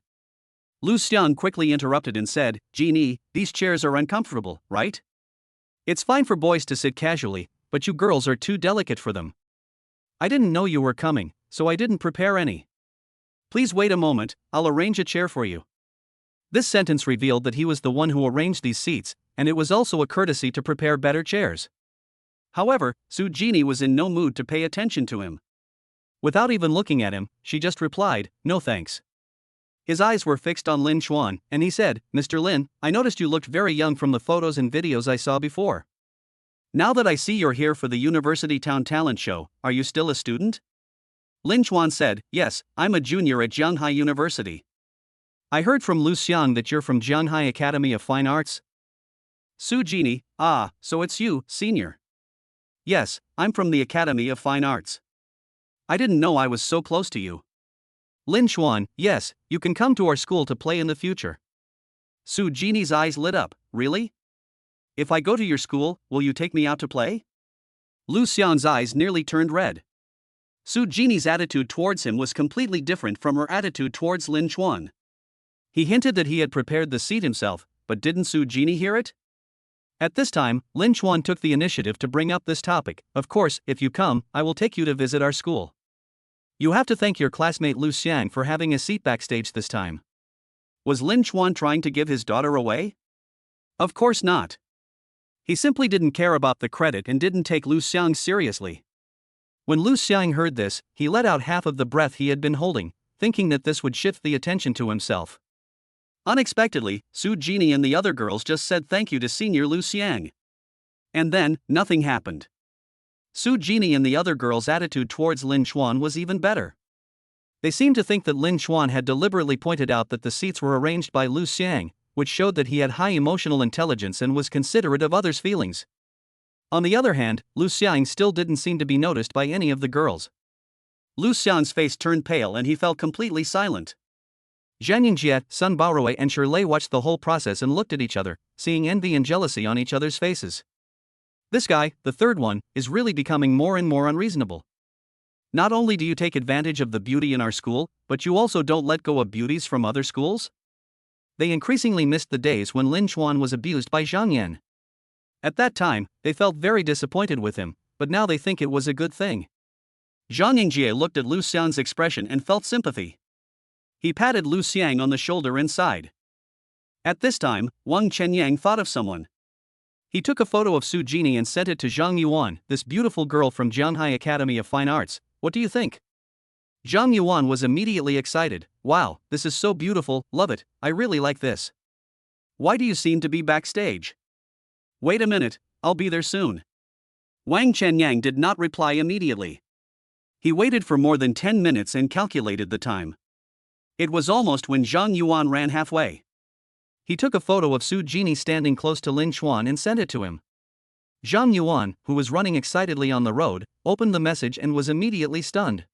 Lu Xiang quickly interrupted and said, Jini, these chairs are uncomfortable, right? It's fine for boys to sit casually, but you girls are too delicate for them. I didn't know you were coming, so I didn't prepare any. Please wait a moment, I'll arrange a chair for you. This sentence revealed that he was the one who arranged these seats, and it was also a courtesy to prepare better chairs. However, Su Jini was in no mood to pay attention to him. Without even looking at him, she just replied, no thanks. His eyes were fixed on Lin Chuan, and he said, Mr. Lin, I noticed you looked very young from the photos and videos I saw before. Now that I see you're here for the University Town Talent Show, are you still a student? Lin Chuan said, yes, I'm a junior at Jianghai University. I heard from Lu Xiang that you're from Jianghai Academy of Fine Arts. Su Jini, so it's you, senior. Yes, I'm from the Academy of Fine Arts. I didn't know I was so close to you. Lin Chuan, yes, you can come to our school to play in the future. Su Jini's eyes lit up, really? If I go to your school, will you take me out to play? Lu Xiang's eyes nearly turned red. Su Jini's attitude towards him was completely different from her attitude towards Lin Chuan. He hinted that he had prepared the seat himself, but didn't Su Jini hear it? At this time, Lin Chuan took the initiative to bring up this topic. Of course, if you come, I will take you to visit our school. You have to thank your classmate Lu Xiang for having a seat backstage this time. Was Lin Chuan trying to give his daughter away? Of course not. He simply didn't care about the credit and didn't take Lu Xiang seriously. When Lu Xiang heard this, he let out half of the breath he had been holding, thinking that this would shift the attention to himself. Unexpectedly, Su Jini and the other girls just said thank you to senior Lu Xiang. And then, nothing happened. Su Jini and the other girls' attitude towards Lin Chuan was even better. They seemed to think that Lin Chuan had deliberately pointed out that the seats were arranged by Lu Xiang, which showed that he had high emotional intelligence and was considerate of others' feelings. On the other hand, Lu Xiang still didn't seem to be noticed by any of the girls. Lu Xiang's face turned pale and he fell completely silent. Zhang Yingjie, Sun Baorui and Shirlei watched the whole process and looked at each other, seeing envy and jealousy on each other's faces. This guy, the third one, is really becoming more and more unreasonable. Not only do you take advantage of the beauty in our school, but you also don't let go of beauties from other schools? They increasingly missed the days when Lin Chuan was abused by Zhang Yan. At that time, they felt very disappointed with him, but now they think it was a good thing. Zhang Yingjie looked at Lu Xiang's expression and felt sympathy. He patted Lu Xiang on the shoulder and sighed. At this time, Wang Chenyang thought of someone. He took a photo of Su Jini and sent it to Zhang Yuan, this beautiful girl from Jianghai Academy of Fine Arts. What do you think? Zhang Yuan was immediately excited. Wow, this is so beautiful, love it, I really like this. Why do you seem to be backstage? Wait a minute, I'll be there soon. Wang Chenyang did not reply immediately. He waited for more than 10 minutes and calculated the time. It was almost when Zhang Yuan ran halfway. He took a photo of Su Jini standing close to Lin Chuan and sent it to him. Zhang Yuan, who was running excitedly on the road, opened the message and was immediately stunned.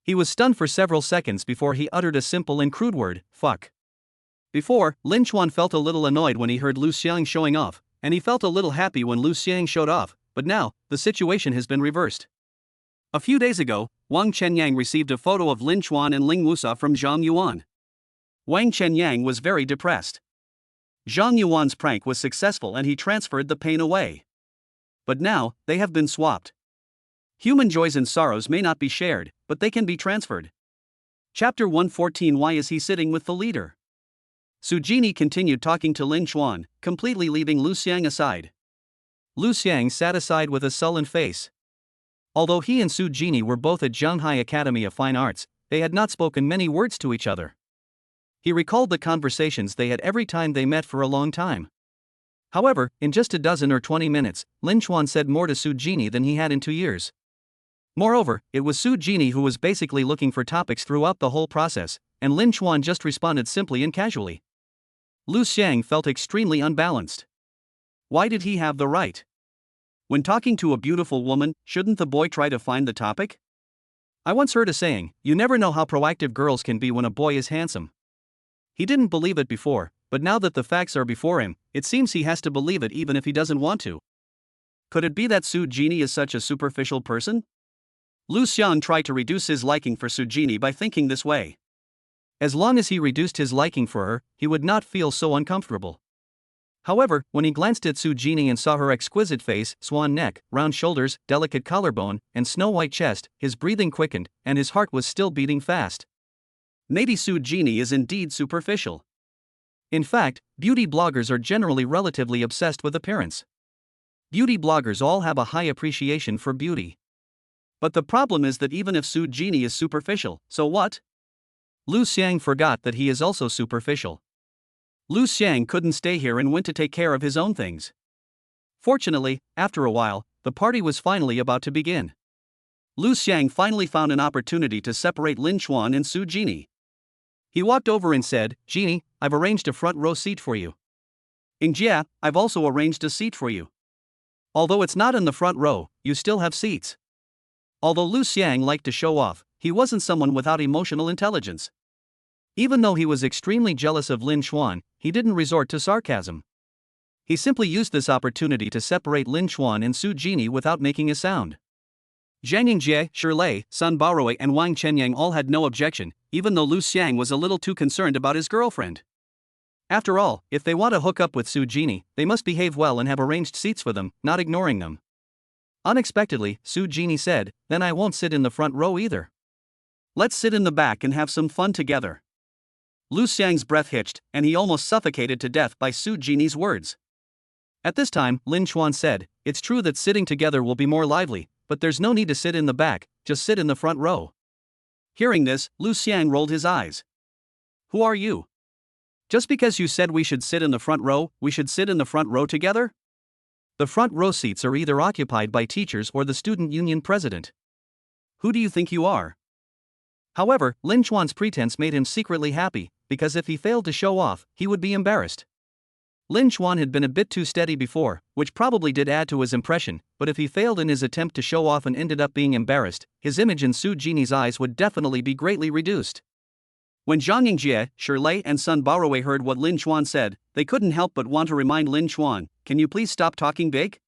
He was stunned for several seconds before he uttered a simple and crude word, fuck. Before, Lin Chuan felt a little annoyed when he heard Lu Xiang showing off, and he felt a little happy when Lu Xiang showed off, but now, the situation has been reversed. A few days ago, Wang Chenyang received a photo of Lin Chuan and Ling Wusa from Zhang Yuan. Wang Chenyang was very depressed. Zhang Yuan's prank was successful and he transferred the pain away. But now, they have been swapped. Human joys and sorrows may not be shared, but they can be transferred. Chapter 114. Why is he sitting with the leader? Su Jini continued talking to Lin Chuan, completely leaving Lu Xiang aside. Lu Xiang sat aside with a sullen face. Although he and Su Jini were both at Zhanghai Academy of Fine Arts, they had not spoken many words to each other. He recalled the conversations they had every time they met for a long time. However, in just a dozen or 20 minutes, Lin Chuan said more to Su Jini than he had in 2 years. Moreover, it was Su Jini who was basically looking for topics throughout the whole process, and Lin Chuan just responded simply and casually. Lu Xiang felt extremely unbalanced. Why did he have the right? When talking to a beautiful woman, shouldn't the boy try to find the topic? I once heard a saying, you never know how proactive girls can be when a boy is handsome. He didn't believe it before, but now that the facts are before him, it seems he has to believe it even if he doesn't want to. Could it be that Su Jini is such a superficial person? Lu Xiang tried to reduce his liking for Su Jini by thinking this way. As long as he reduced his liking for her, he would not feel so uncomfortable. However, when he glanced at Su Jini and saw her exquisite face, swan neck, round shoulders, delicate collarbone, and snow-white chest, his breathing quickened, and his heart was still beating fast. Maybe Su Jini is indeed superficial. In fact, beauty bloggers are generally relatively obsessed with appearance. Beauty bloggers all have a high appreciation for beauty. But the problem is that even if Su Jini is superficial, so what? Lu Xiang forgot that he is also superficial. Lu Xiang couldn't stay here and went to take care of his own things. Fortunately, after a while, the party was finally about to begin. Lu Xiang finally found an opportunity to separate Lin Chuan and Su Jini. He walked over and said, Jini, I've arranged a front row seat for you. Jia, I've also arranged a seat for you. Although it's not in the front row, you still have seats. Although Lu Xiang liked to show off, he wasn't someone without emotional intelligence. Even though he was extremely jealous of Lin Chuan, he didn't resort to sarcasm. He simply used this opportunity to separate Lin Chuan and Su Jini without making a sound. Zhang Yingjie, Shirlei, Sun Baoruei and Wang Chenyang all had no objection, even though Lu Xiang was a little too concerned about his girlfriend. After all, if they want to hook up with Su Jini, they must behave well and have arranged seats for them, not ignoring them. Unexpectedly, Su Jini said, then I won't sit in the front row either. Let's sit in the back and have some fun together. Lu Xiang's breath hitched, and he almost suffocated to death by Su Jini's words. At this time, Lin Chuan said, it's true that sitting together will be more lively, but there's no need to sit in the back, just sit in the front row. Hearing this, Lu Xiang rolled his eyes. Who are you? Just because you said we should sit in the front row, we should sit in the front row together? The front row seats are either occupied by teachers or the student union president. Who do you think you are? However, Lin Chuan's pretense made him secretly happy, because if he failed to show off, he would be embarrassed. Lin Chuan had been a bit too steady before, which probably did add to his impression, but if he failed in his attempt to show off and ended up being embarrassed, his image in Su Jini's eyes would definitely be greatly reduced. When Zhang Yingjie, Shirlei and Sun Baoruei heard what Lin Chuan said, they couldn't help but want to remind Lin Chuan, can you please stop talking big?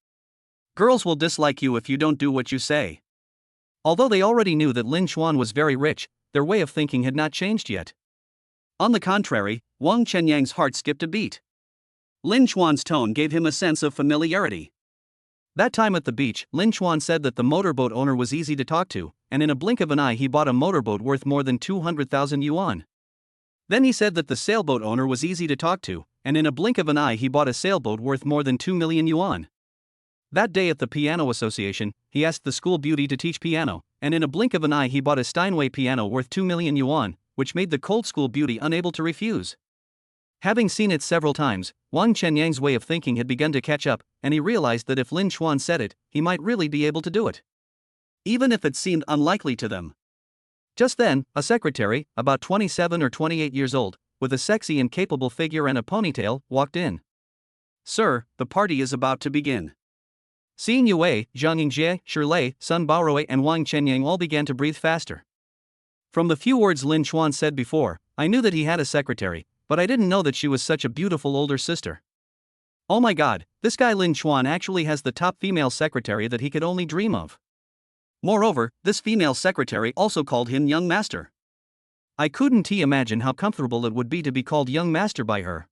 Girls will dislike you if you don't do what you say. Although they already knew that Lin Chuan was very rich, their way of thinking had not changed yet. On the contrary, Wang Chenyang's heart skipped a beat. Lin Chuan's tone gave him a sense of familiarity. That time at the beach, Lin Chuan said that the motorboat owner was easy to talk to, and in a blink of an eye he bought a motorboat worth more than 200,000 yuan. Then he said that the sailboat owner was easy to talk to, and in a blink of an eye he bought a sailboat worth more than 2 million yuan. That day at the piano association, he asked the school beauty to teach piano, and in a blink of an eye he bought a Steinway piano worth 2 million yuan, which made the cold school beauty unable to refuse. Having seen it several times, Wang Chenyang's way of thinking had begun to catch up, and he realized that if Lin Chuan said it, he might really be able to do it. Even if it seemed unlikely to them. Just then, a secretary, about 27 or 28 years old, with a sexy and capable figure and a ponytail, walked in. Sir, the party is about to begin. Seeing Yue, Zhang Yingjie, Shirlei, Sun Baoruei and Wang Chenyang all began to breathe faster. From the few words Lin Chuan said before, I knew that he had a secretary, but I didn't know that she was such a beautiful older sister. Oh my god, this guy Lin Chuan actually has the top female secretary that he could only dream of. Moreover, this female secretary also called him young master. I couldn't imagine how comfortable it would be to be called young master by her.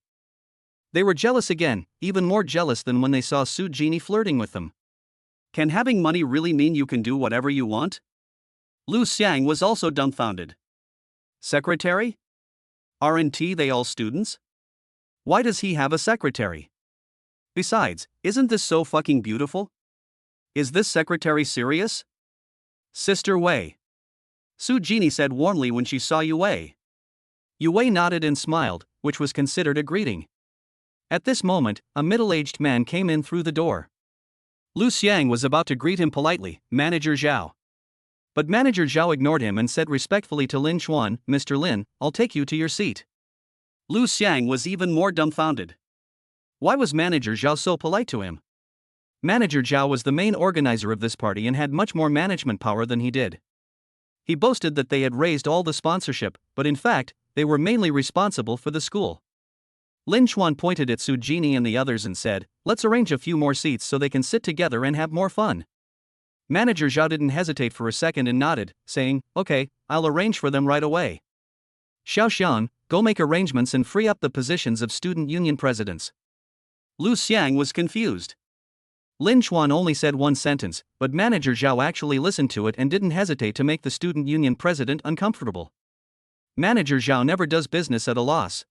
They were jealous again, even more jealous than when they saw Su Jini flirting with them. Can having money really mean you can do whatever you want? Lu Xiang was also dumbfounded. Secretary? Aren't they all students? Why does he have a secretary? Besides, isn't this so fucking beautiful? Is this secretary serious? Sister Wei. Su Jini said warmly when she saw Yue. Yue nodded and smiled, which was considered a greeting. At this moment, a middle-aged man came in through the door. Lu Xiang was about to greet him politely, Manager Zhao. But Manager Zhao ignored him and said respectfully to Lin Chuan, Mr. Lin, I'll take you to your seat. Lu Xiang was even more dumbfounded. Why was Manager Zhao so polite to him? Manager Zhao was the main organizer of this party and had much more management power than he did. He boasted that they had raised all the sponsorship, but in fact, they were mainly responsible for the school. Lin Chuan pointed at Su Jini and the others and said, let's arrange a few more seats so they can sit together and have more fun. Manager Zhao didn't hesitate for a second and nodded, saying, okay, I'll arrange for them right away. Xiao Xiang, go make arrangements and free up the positions of student union presidents. Lu Xiang was confused. Lin Chuan only said one sentence, but Manager Zhao actually listened to it and didn't hesitate to make the student union president uncomfortable. Manager Zhao never does business at a loss.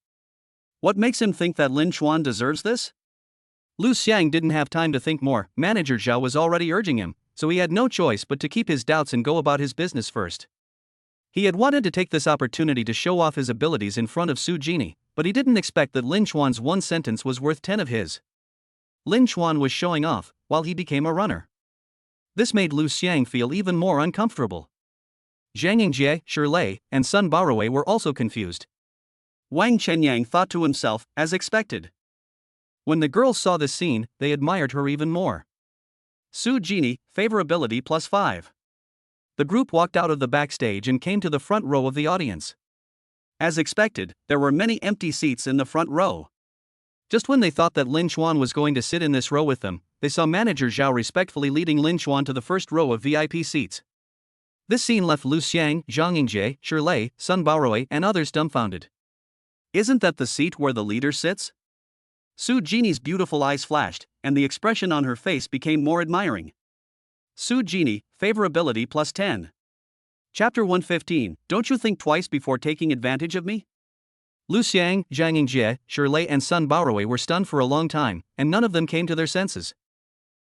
What makes him think that Lin Chuan deserves this? Lu Xiang didn't have time to think more. Manager Zhao was already urging him, so he had no choice but to keep his doubts and go about his business first. He had wanted to take this opportunity to show off his abilities in front of Su Jini, but he didn't expect that Lin Chuan's one sentence was worth 10 of his. Lin Chuan was showing off, while he became a runner. This made Lu Xiang feel even more uncomfortable. Zhang Yingjie, Shirlei, and Sun Baowei were also confused. Wang Chenyang thought to himself, as expected. When the girls saw this scene, they admired her even more. Su Jini, favorability +5. The group walked out of the backstage and came to the front row of the audience. As expected, there were many empty seats in the front row. Just when they thought that Lin Chuan was going to sit in this row with them, they saw Manager Zhao respectfully leading Lin Chuan to the first row of VIP seats. This scene left Lu Xiang, Zhang Yingjie, Shirlei, Sun Baowei, and others dumbfounded. Isn't that the seat where the leader sits? Su Jini's beautiful eyes flashed, and the expression on her face became more admiring. Su Jini, favorability +10. Chapter 115, Don't you think twice before taking advantage of me? Lu Xiang, Zhang Yingjie, Shirlei, and Sun Baowei were stunned for a long time, and none of them came to their senses.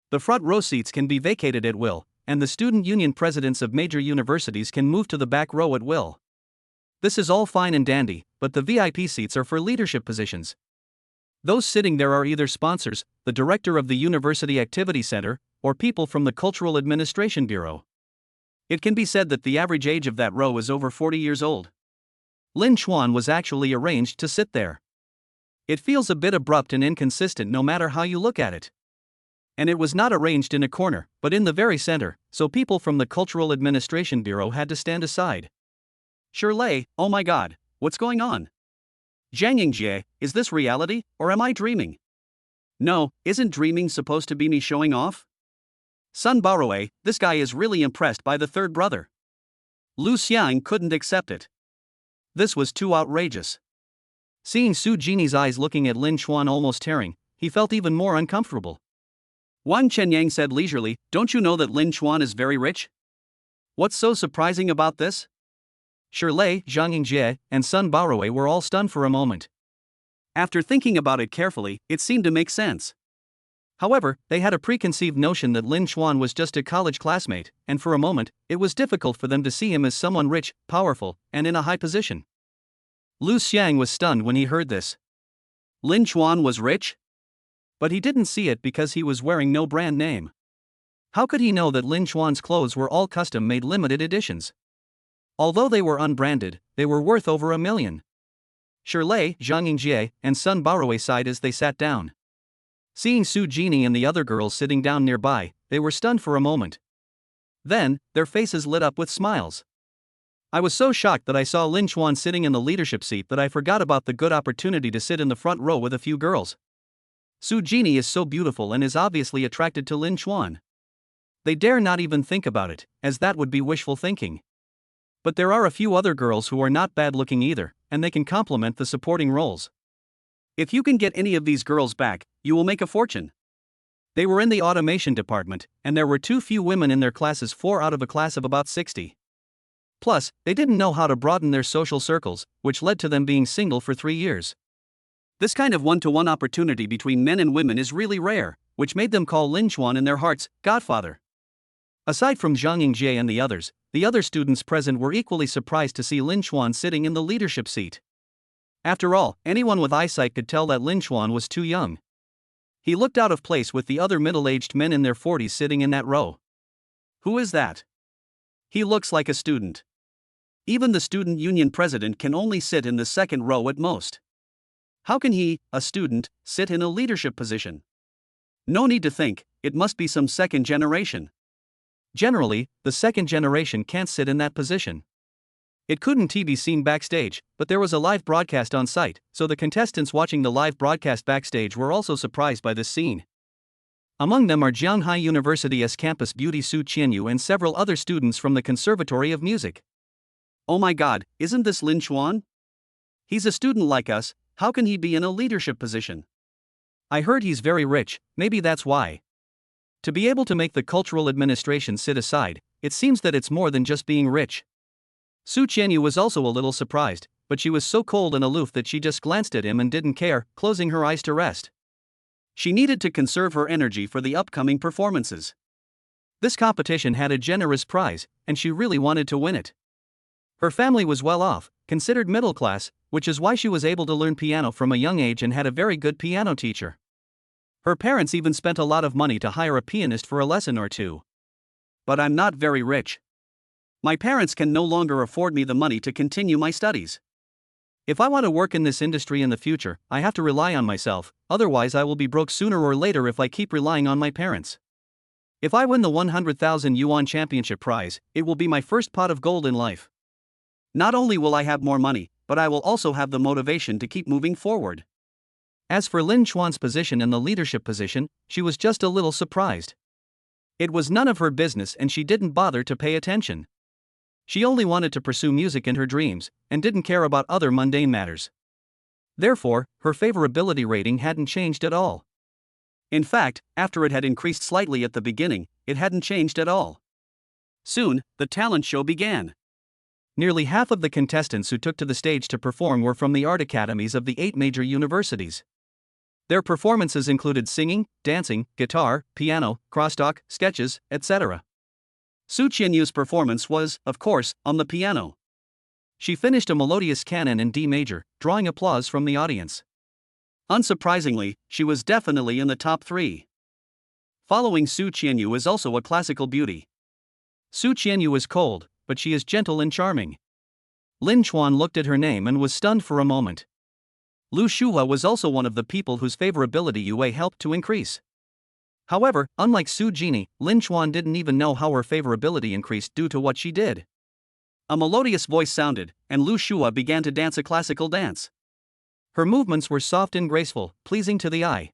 The front row seats can be vacated at will, and the student union presidents of major universities can move to the back row at will. This is all fine and dandy, but the VIP seats are for leadership positions. Those sitting there are either sponsors, the director of the University Activity Center, or people from the Cultural Administration Bureau. It can be said that the average age of that row is over 40 years old. Lin Chuan was actually arranged to sit there. It feels a bit abrupt and inconsistent no matter how you look at it. And it was not arranged in a corner, but in the very center, so people from the Cultural Administration Bureau had to stand aside. Shirlei, oh my god, what's going on? Zhang Yingjie, is this reality, or am I dreaming? No, isn't dreaming supposed to be me showing off? Sun Baowei, this guy is really impressed by the third brother. Lu Xiang couldn't accept it. This was too outrageous. Seeing Su Jini's eyes looking at Lin Chuan almost tearing, he felt even more uncomfortable. Wang Chenyang said leisurely, don't you know that Lin Chuan is very rich? What's so surprising about this? Shirlei, Zhang Yingjie, and Sun Baowei were all stunned for a moment. After thinking about it carefully, it seemed to make sense. However, they had a preconceived notion that Lin Chuan was just a college classmate, and for a moment, it was difficult for them to see him as someone rich, powerful, and in a high position. Lu Xiang was stunned when he heard this. Lin Chuan was rich? But he didn't see it because he was wearing no brand name. How could he know that Lin Chuan's clothes were all custom-made limited editions? Although they were unbranded, they were worth over $1 million. Shirlei, Zhang Yingjie, and Sun Baowei sighed as they sat down. Seeing Su Jini and the other girls sitting down nearby, they were stunned for a moment. Then, their faces lit up with smiles. I was so shocked that I saw Lin Chuan sitting in the leadership seat that I forgot about the good opportunity to sit in the front row with a few girls. Su Jini is so beautiful and is obviously attracted to Lin Chuan. They dare not even think about it, as that would be wishful thinking. But there are a few other girls who are not bad looking either, and they can complement the supporting roles. If you can get any of these girls back, you will make a fortune. They were in the automation department, and there were too few women in their classes, 4 out of a class of about 60. Plus, they didn't know how to broaden their social circles, which led to them being single for 3 years. This kind of one-to-one opportunity between men and women is really rare, which made them call Lin Chuan in their hearts Godfather. Aside from Zhang Yingjie and the other students present were equally surprised to see Lin Chuan sitting in the leadership seat. After all, anyone with eyesight could tell that Lin Chuan was too young. He looked out of place with the other middle-aged men in their 40s sitting in that row. Who is that? He looks like a student. Even the student union president can only sit in the second row at most. How can he, a student, sit in a leadership position? No need to think, it must be some second generation. Generally, the second generation can't sit in that position. It couldn't be seen backstage, but there was a live broadcast on site, so the contestants watching the live broadcast backstage were also surprised by this scene. Among them are Jianghai University's campus beauty Su Qianyu and several other students from the Conservatory of Music. Oh my god, isn't this Lin Chuan? He's a student like us, how can he be in a leadership position? I heard he's very rich, maybe that's why. To be able to make the cultural administration sit aside, it seems that it's more than just being rich. Su Qianyu was also a little surprised, but she was so cold and aloof that she just glanced at him and didn't care, closing her eyes to rest. She needed to conserve her energy for the upcoming performances. This competition had a generous prize, and she really wanted to win it. Her family was well off, considered middle class, which is why she was able to learn piano from a young age and had a very good piano teacher. Her parents even spent a lot of money to hire a pianist for a lesson or two. But I'm not very rich. My parents can no longer afford me the money to continue my studies. If I want to work in this industry in the future, I have to rely on myself, otherwise I will be broke sooner or later if I keep relying on my parents. If I win the 100,000 yuan championship prize, it will be my first pot of gold in life. Not only will I have more money, but I will also have the motivation to keep moving forward. As for Lin Chuan's position in the leadership position, she was just a little surprised. It was none of her business and she didn't bother to pay attention. She only wanted to pursue music in her dreams, and didn't care about other mundane matters. Therefore, her favorability rating hadn't changed at all. In fact, after it had increased slightly at the beginning, it hadn't changed at all. Soon, the talent show began. Nearly half of the contestants who took to the stage to perform were from the art academies of the 8 major universities. Their performances included singing, dancing, guitar, piano, crosstalk, sketches, etc. Su Qianyu's performance was, of course, on the piano. She finished a melodious canon in D major, drawing applause from the audience. Unsurprisingly, she was definitely in the top 3. Following Su Qianyu is also a classical beauty. Su Qianyu is cold, but she is gentle and charming. Lin Chuan looked at her name and was stunned for a moment. Lu Shuhua was also one of the people whose favorability Yue helped to increase. However, unlike Su Jini, Lin Chuan didn't even know how her favorability increased due to what she did. A melodious voice sounded, and Lu Shua began to dance a classical dance. Her movements were soft and graceful, pleasing to the eye.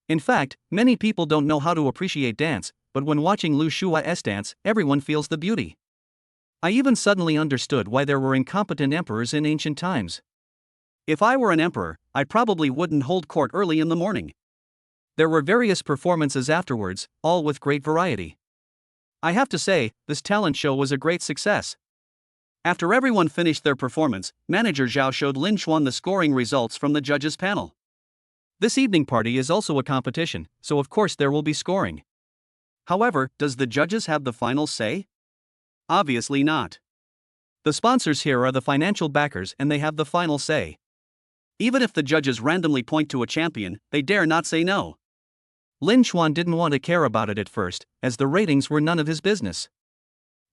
In fact, many people don't know how to appreciate dance, but when watching Lu Shua's dance, everyone feels the beauty. I even suddenly understood why there were incompetent emperors in ancient times. If I were an emperor, I probably wouldn't hold court early in the morning. There were various performances afterwards, all with great variety. I have to say, this talent show was a great success. After everyone finished their performance, Manager Zhao showed Lin Chuan the scoring results from the judges' panel. This evening party is also a competition, so of course there will be scoring. However, does the judges have the final say? Obviously not. The sponsors here are the financial backers and they have the final say. Even if the judges randomly point to a champion, they dare not say no. Lin Chuan didn't want to care about it at first, as the ratings were none of his business.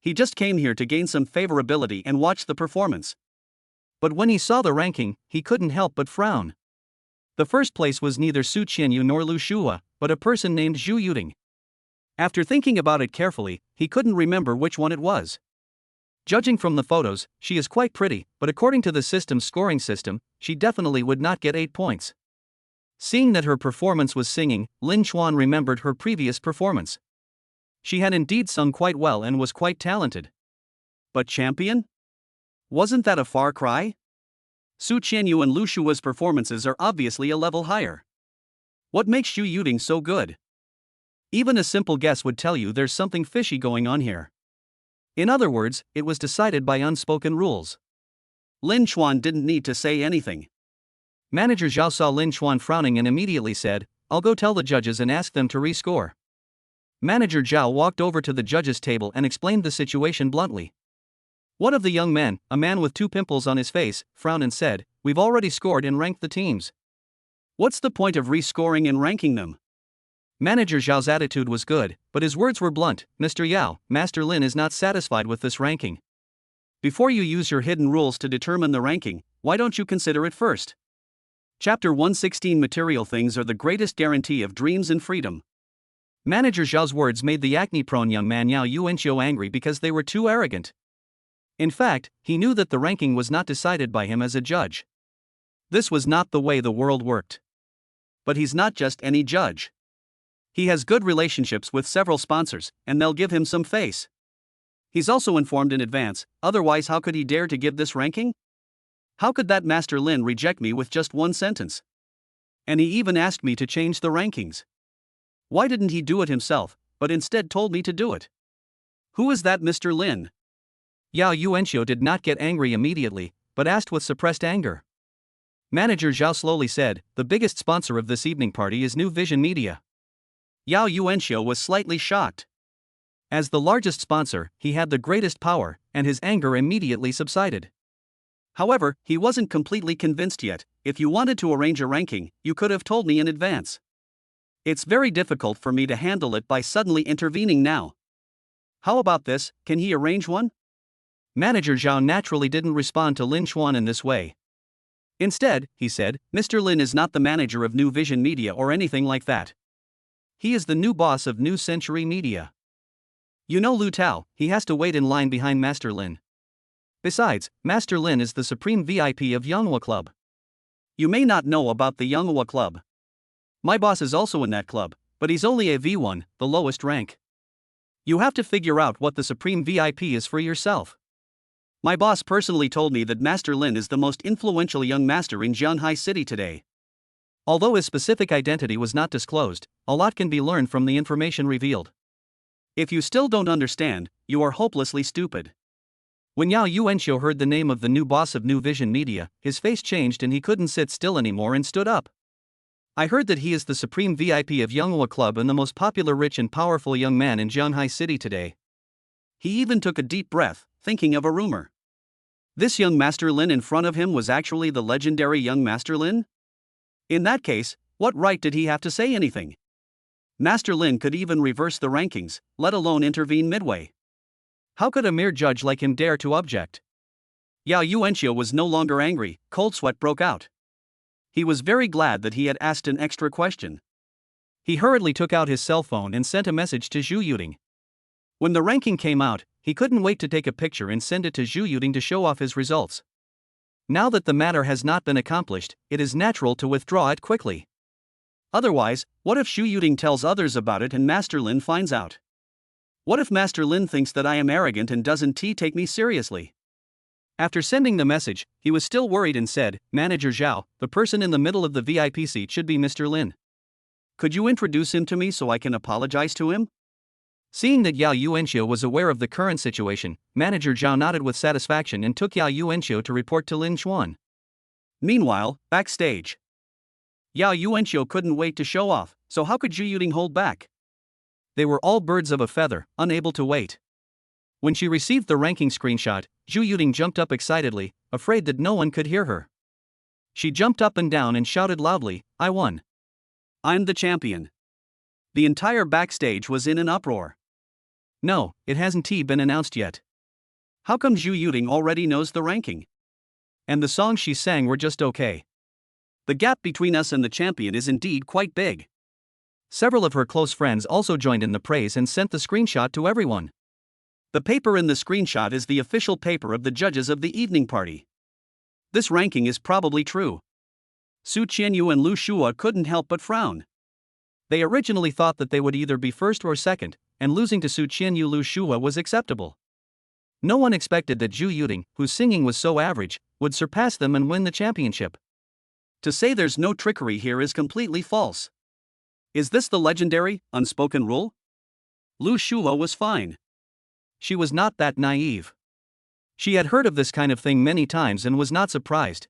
He just came here to gain some favorability and watch the performance. But when he saw the ranking, he couldn't help but frown. The first place was neither Su Qianyu nor Lu Shua, but a person named Zhu Yuding. After thinking about it carefully, he couldn't remember which one it was. Judging from the photos, she is quite pretty, but according to the system's scoring system, she definitely would not get 8 points. Seeing that her performance was singing, Lin Chuan remembered her previous performance. She had indeed sung quite well and was quite talented. But champion? Wasn't that a far cry? Su Qianyu and Lu Shua's performances are obviously a level higher. What makes Zhu Yuding so good? Even a simple guess would tell you there's something fishy going on here. In other words, it was decided by unspoken rules. Lin Chuan didn't need to say anything. Manager Zhao saw Lin Chuan frowning and immediately said, "I'll go tell the judges and ask them to rescore." Manager Zhao walked over to the judges' table and explained the situation bluntly. One of the young men, a man with 2 pimples on his face, frowned and said, "We've already scored and ranked the teams. What's the point of rescoring and ranking them?" Manager Zhao's attitude was good, but his words were blunt. "Mr. Yao, Master Lin is not satisfied with this ranking. Before you use your hidden rules to determine the ranking, why don't you consider it first? Chapter 116 Material things are the greatest guarantee of dreams and freedom. Manager Zhao's words made the acne-prone young man Yao Yuanqiu angry because they were too arrogant. In fact, he knew that the ranking was not decided by him as a judge. This was not the way the world worked. But he's not just any judge. He has good relationships with several sponsors, and they'll give him some face. He's also informed in advance, otherwise how could he dare to give this ranking? How could that Master Lin reject me with just one sentence? And he even asked me to change the rankings. Why didn't he do it himself, but instead told me to do it? Who is that Mr. Lin? Yao Yuanqiu did not get angry immediately, but asked with suppressed anger. Manager Zhao slowly said, "The biggest sponsor of this evening party is New Vision Media." Yao Yuanqiu was slightly shocked. As the largest sponsor, he had the greatest power, and his anger immediately subsided. However, he wasn't completely convinced yet. If you wanted to arrange a ranking, you could have told me in advance. It's very difficult for me to handle it by suddenly intervening now. How about this, can he arrange one? Manager Zhao naturally didn't respond to Lin Chuan in this way. Instead, he said, "Mr. Lin is not the manager of New Vision Media or anything like that. He is the new boss of New Century Media. You know Lu Tao, he has to wait in line behind Master Lin. Besides, Master Lin is the supreme VIP of Yanghua Club. You may not know about the Yanghua Club. My boss is also in that club, but he's only a V1, the lowest rank. You have to figure out what the supreme VIP is for yourself. My boss personally told me that Master Lin is the most influential young master in Jianhai City today." Although his specific identity was not disclosed, a lot can be learned from the information revealed. If you still don't understand, you are hopelessly stupid. When Yao Yuanqiu heard the name of the new boss of New Vision Media, his face changed and he couldn't sit still anymore and stood up. "I heard that he is the supreme VIP of Yanghua Club and the most popular rich and powerful young man in Jianhai City today." He even took a deep breath, thinking of a rumor. This young Master Lin in front of him was actually the legendary young Master Lin? In that case, what right did he have to say anything? Master Lin could even reverse the rankings, let alone intervene midway. How could a mere judge like him dare to object? Yao Yuanqiu was no longer angry, cold sweat broke out. He was very glad that he had asked an extra question. He hurriedly took out his cell phone and sent a message to Zhu Yuding. When the ranking came out, he couldn't wait to take a picture and send it to Zhu Yuding to show off his results. Now that the matter has not been accomplished, it is natural to withdraw it quickly. Otherwise, what if Zhu Yuding tells others about it and Master Lin finds out? What if Master Lin thinks that I am arrogant and doesn't take me seriously? After sending the message, he was still worried and said, "Manager Zhao, the person in the middle of the VIP seat should be Mr. Lin. Could you introduce him to me so I can apologize to him?" Seeing that Yao Yuanqiu was aware of the current situation, Manager Zhao nodded with satisfaction and took Yao Yuanqiu to report to Lin Chuan. Meanwhile, backstage, Yao Yuanqiu couldn't wait to show off, so how could Zhu Yuding hold back? They were all birds of a feather, unable to wait. When she received the ranking screenshot, Zhu Yuding jumped up excitedly, afraid that no one could hear her. She jumped up and down and shouted loudly, "I won! I'm the champion!" The entire backstage was in an uproar. No, it hasn't been announced yet. How come Zhu Yuding already knows the ranking? And the songs she sang were just okay. The gap between us and the champion is indeed quite big. Several of her close friends also joined in the praise and sent the screenshot to everyone. The paper in the screenshot is the official paper of the judges of the evening party. This ranking is probably true. Su Qianyu and Lu Shua couldn't help but frown. They originally thought that they would either be first or second, and losing to Su Qianyu Lu Shua was acceptable. No one expected that Zhu Yuding, whose singing was so average, would surpass them and win the championship. To say there's no trickery here is completely false. Is this the legendary, unspoken rule? Lu Shua was fine. She was not that naive. She had heard of this kind of thing many times and was not surprised.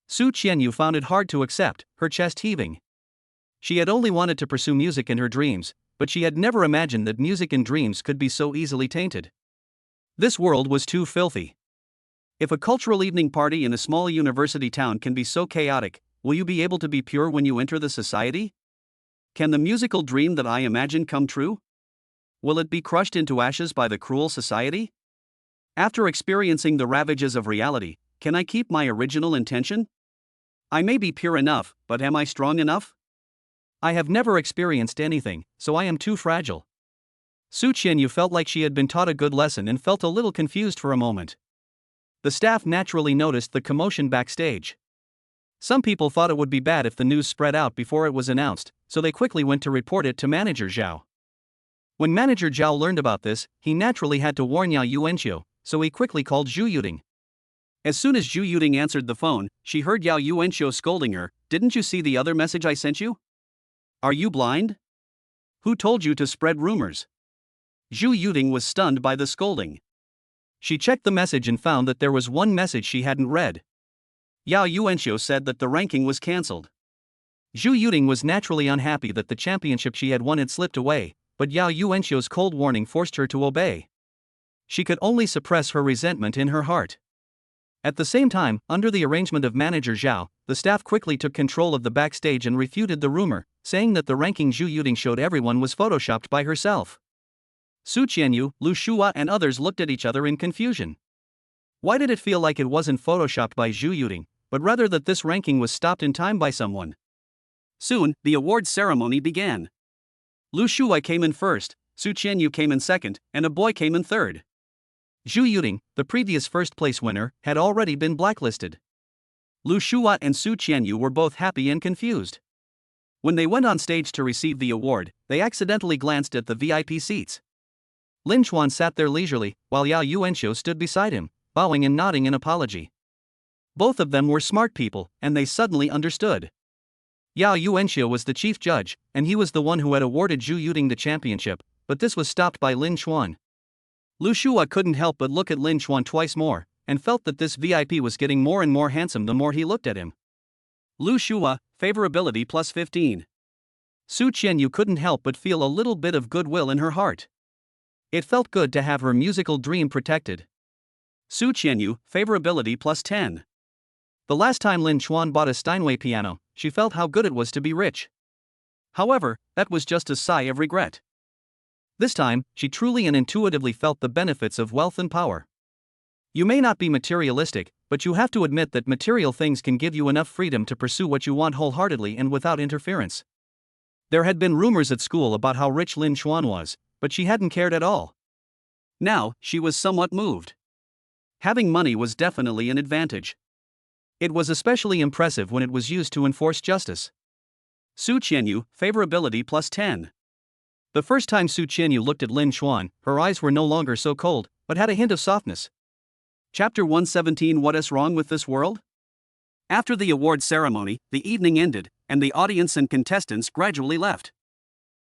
Su Qianyu found it hard to accept, her chest heaving. She had only wanted to pursue music in her dreams, but she had never imagined that music in dreams could be so easily tainted. This world was too filthy. If a cultural evening party in a small university town can be so chaotic, will you be able to be pure when you enter the society? Can the musical dream that I imagine come true? Will it be crushed into ashes by the cruel society? After experiencing the ravages of reality, can I keep my original intention? I may be pure enough, but am I strong enough? I have never experienced anything, so I am too fragile. Su Qianyu felt like she had been taught a good lesson and felt a little confused for a moment. The staff naturally noticed the commotion backstage. Some people thought it would be bad if the news spread out before it was announced, so they quickly went to report it to Manager Zhao. When Manager Zhao learned about this, he naturally had to warn Yao Yuanqiu, so he quickly called Zhu Yuding. As soon as Zhu Yuding answered the phone, she heard Yao Yuanqiu scolding her, "Didn't you see the other message I sent you? Are you blind? Who told you to spread rumors?" Zhu Yuding was stunned by the scolding. She checked the message and found that there was one message she hadn't read. Yao Yuanqiu said that the ranking was cancelled. Zhu Yuding was naturally unhappy that the championship she had won had slipped away, but Yao Yuanqiu's cold warning forced her to obey. She could only suppress her resentment in her heart. At the same time, under the arrangement of Manager Zhao, the staff quickly took control of the backstage and refuted the rumor, saying that the ranking Zhu Yuding showed everyone was photoshopped by herself. Su Qianyu, Lu Shua and others looked at each other in confusion. Why did it feel like it wasn't photoshopped by Zhu Yuding, but rather that this ranking was stopped in time by someone? Soon, the awards ceremony began. Lu Shua came in first, Su Qianyu came in second, and a boy came in third. Zhu Yuding, the previous first-place winner, had already been blacklisted. Lu Shua and Su Qianyu were both happy and confused. When they went on stage to receive the award, they accidentally glanced at the VIP seats. Lin Chuan sat there leisurely, while Yao Yuanqiu stood beside him, bowing and nodding in apology. Both of them were smart people, and they suddenly understood. Yao Yuanqiu was the chief judge, and he was the one who had awarded Zhu Yuding the championship, but this was stopped by Lin Chuan. Lu Shua couldn't help but look at Lin Chuan twice more, and felt that this VIP was getting more and more handsome the more he looked at him. Lu Shua, favorability plus 15. Su Qianyu couldn't help but feel a little bit of goodwill in her heart. It felt good to have her musical dream protected. Su Qianyu, favorability plus 10. The last time Lin Chuan bought a Steinway piano, she felt how good it was to be rich. However, that was just a sigh of regret. This time, she truly and intuitively felt the benefits of wealth and power. You may not be materialistic, but you have to admit that material things can give you enough freedom to pursue what you want wholeheartedly and without interference. There had been rumors at school about how rich Lin Chuan was, but she hadn't cared at all. Now, she was somewhat moved. Having money was definitely an advantage. It was especially impressive when it was used to enforce justice. Su Qianyu, favorability plus 10. The first time Su Qianyu looked at Lin Chuan, her eyes were no longer so cold, but had a hint of softness. Chapter 117. What is wrong with this world? After the award ceremony, the evening ended, and the audience and contestants gradually left.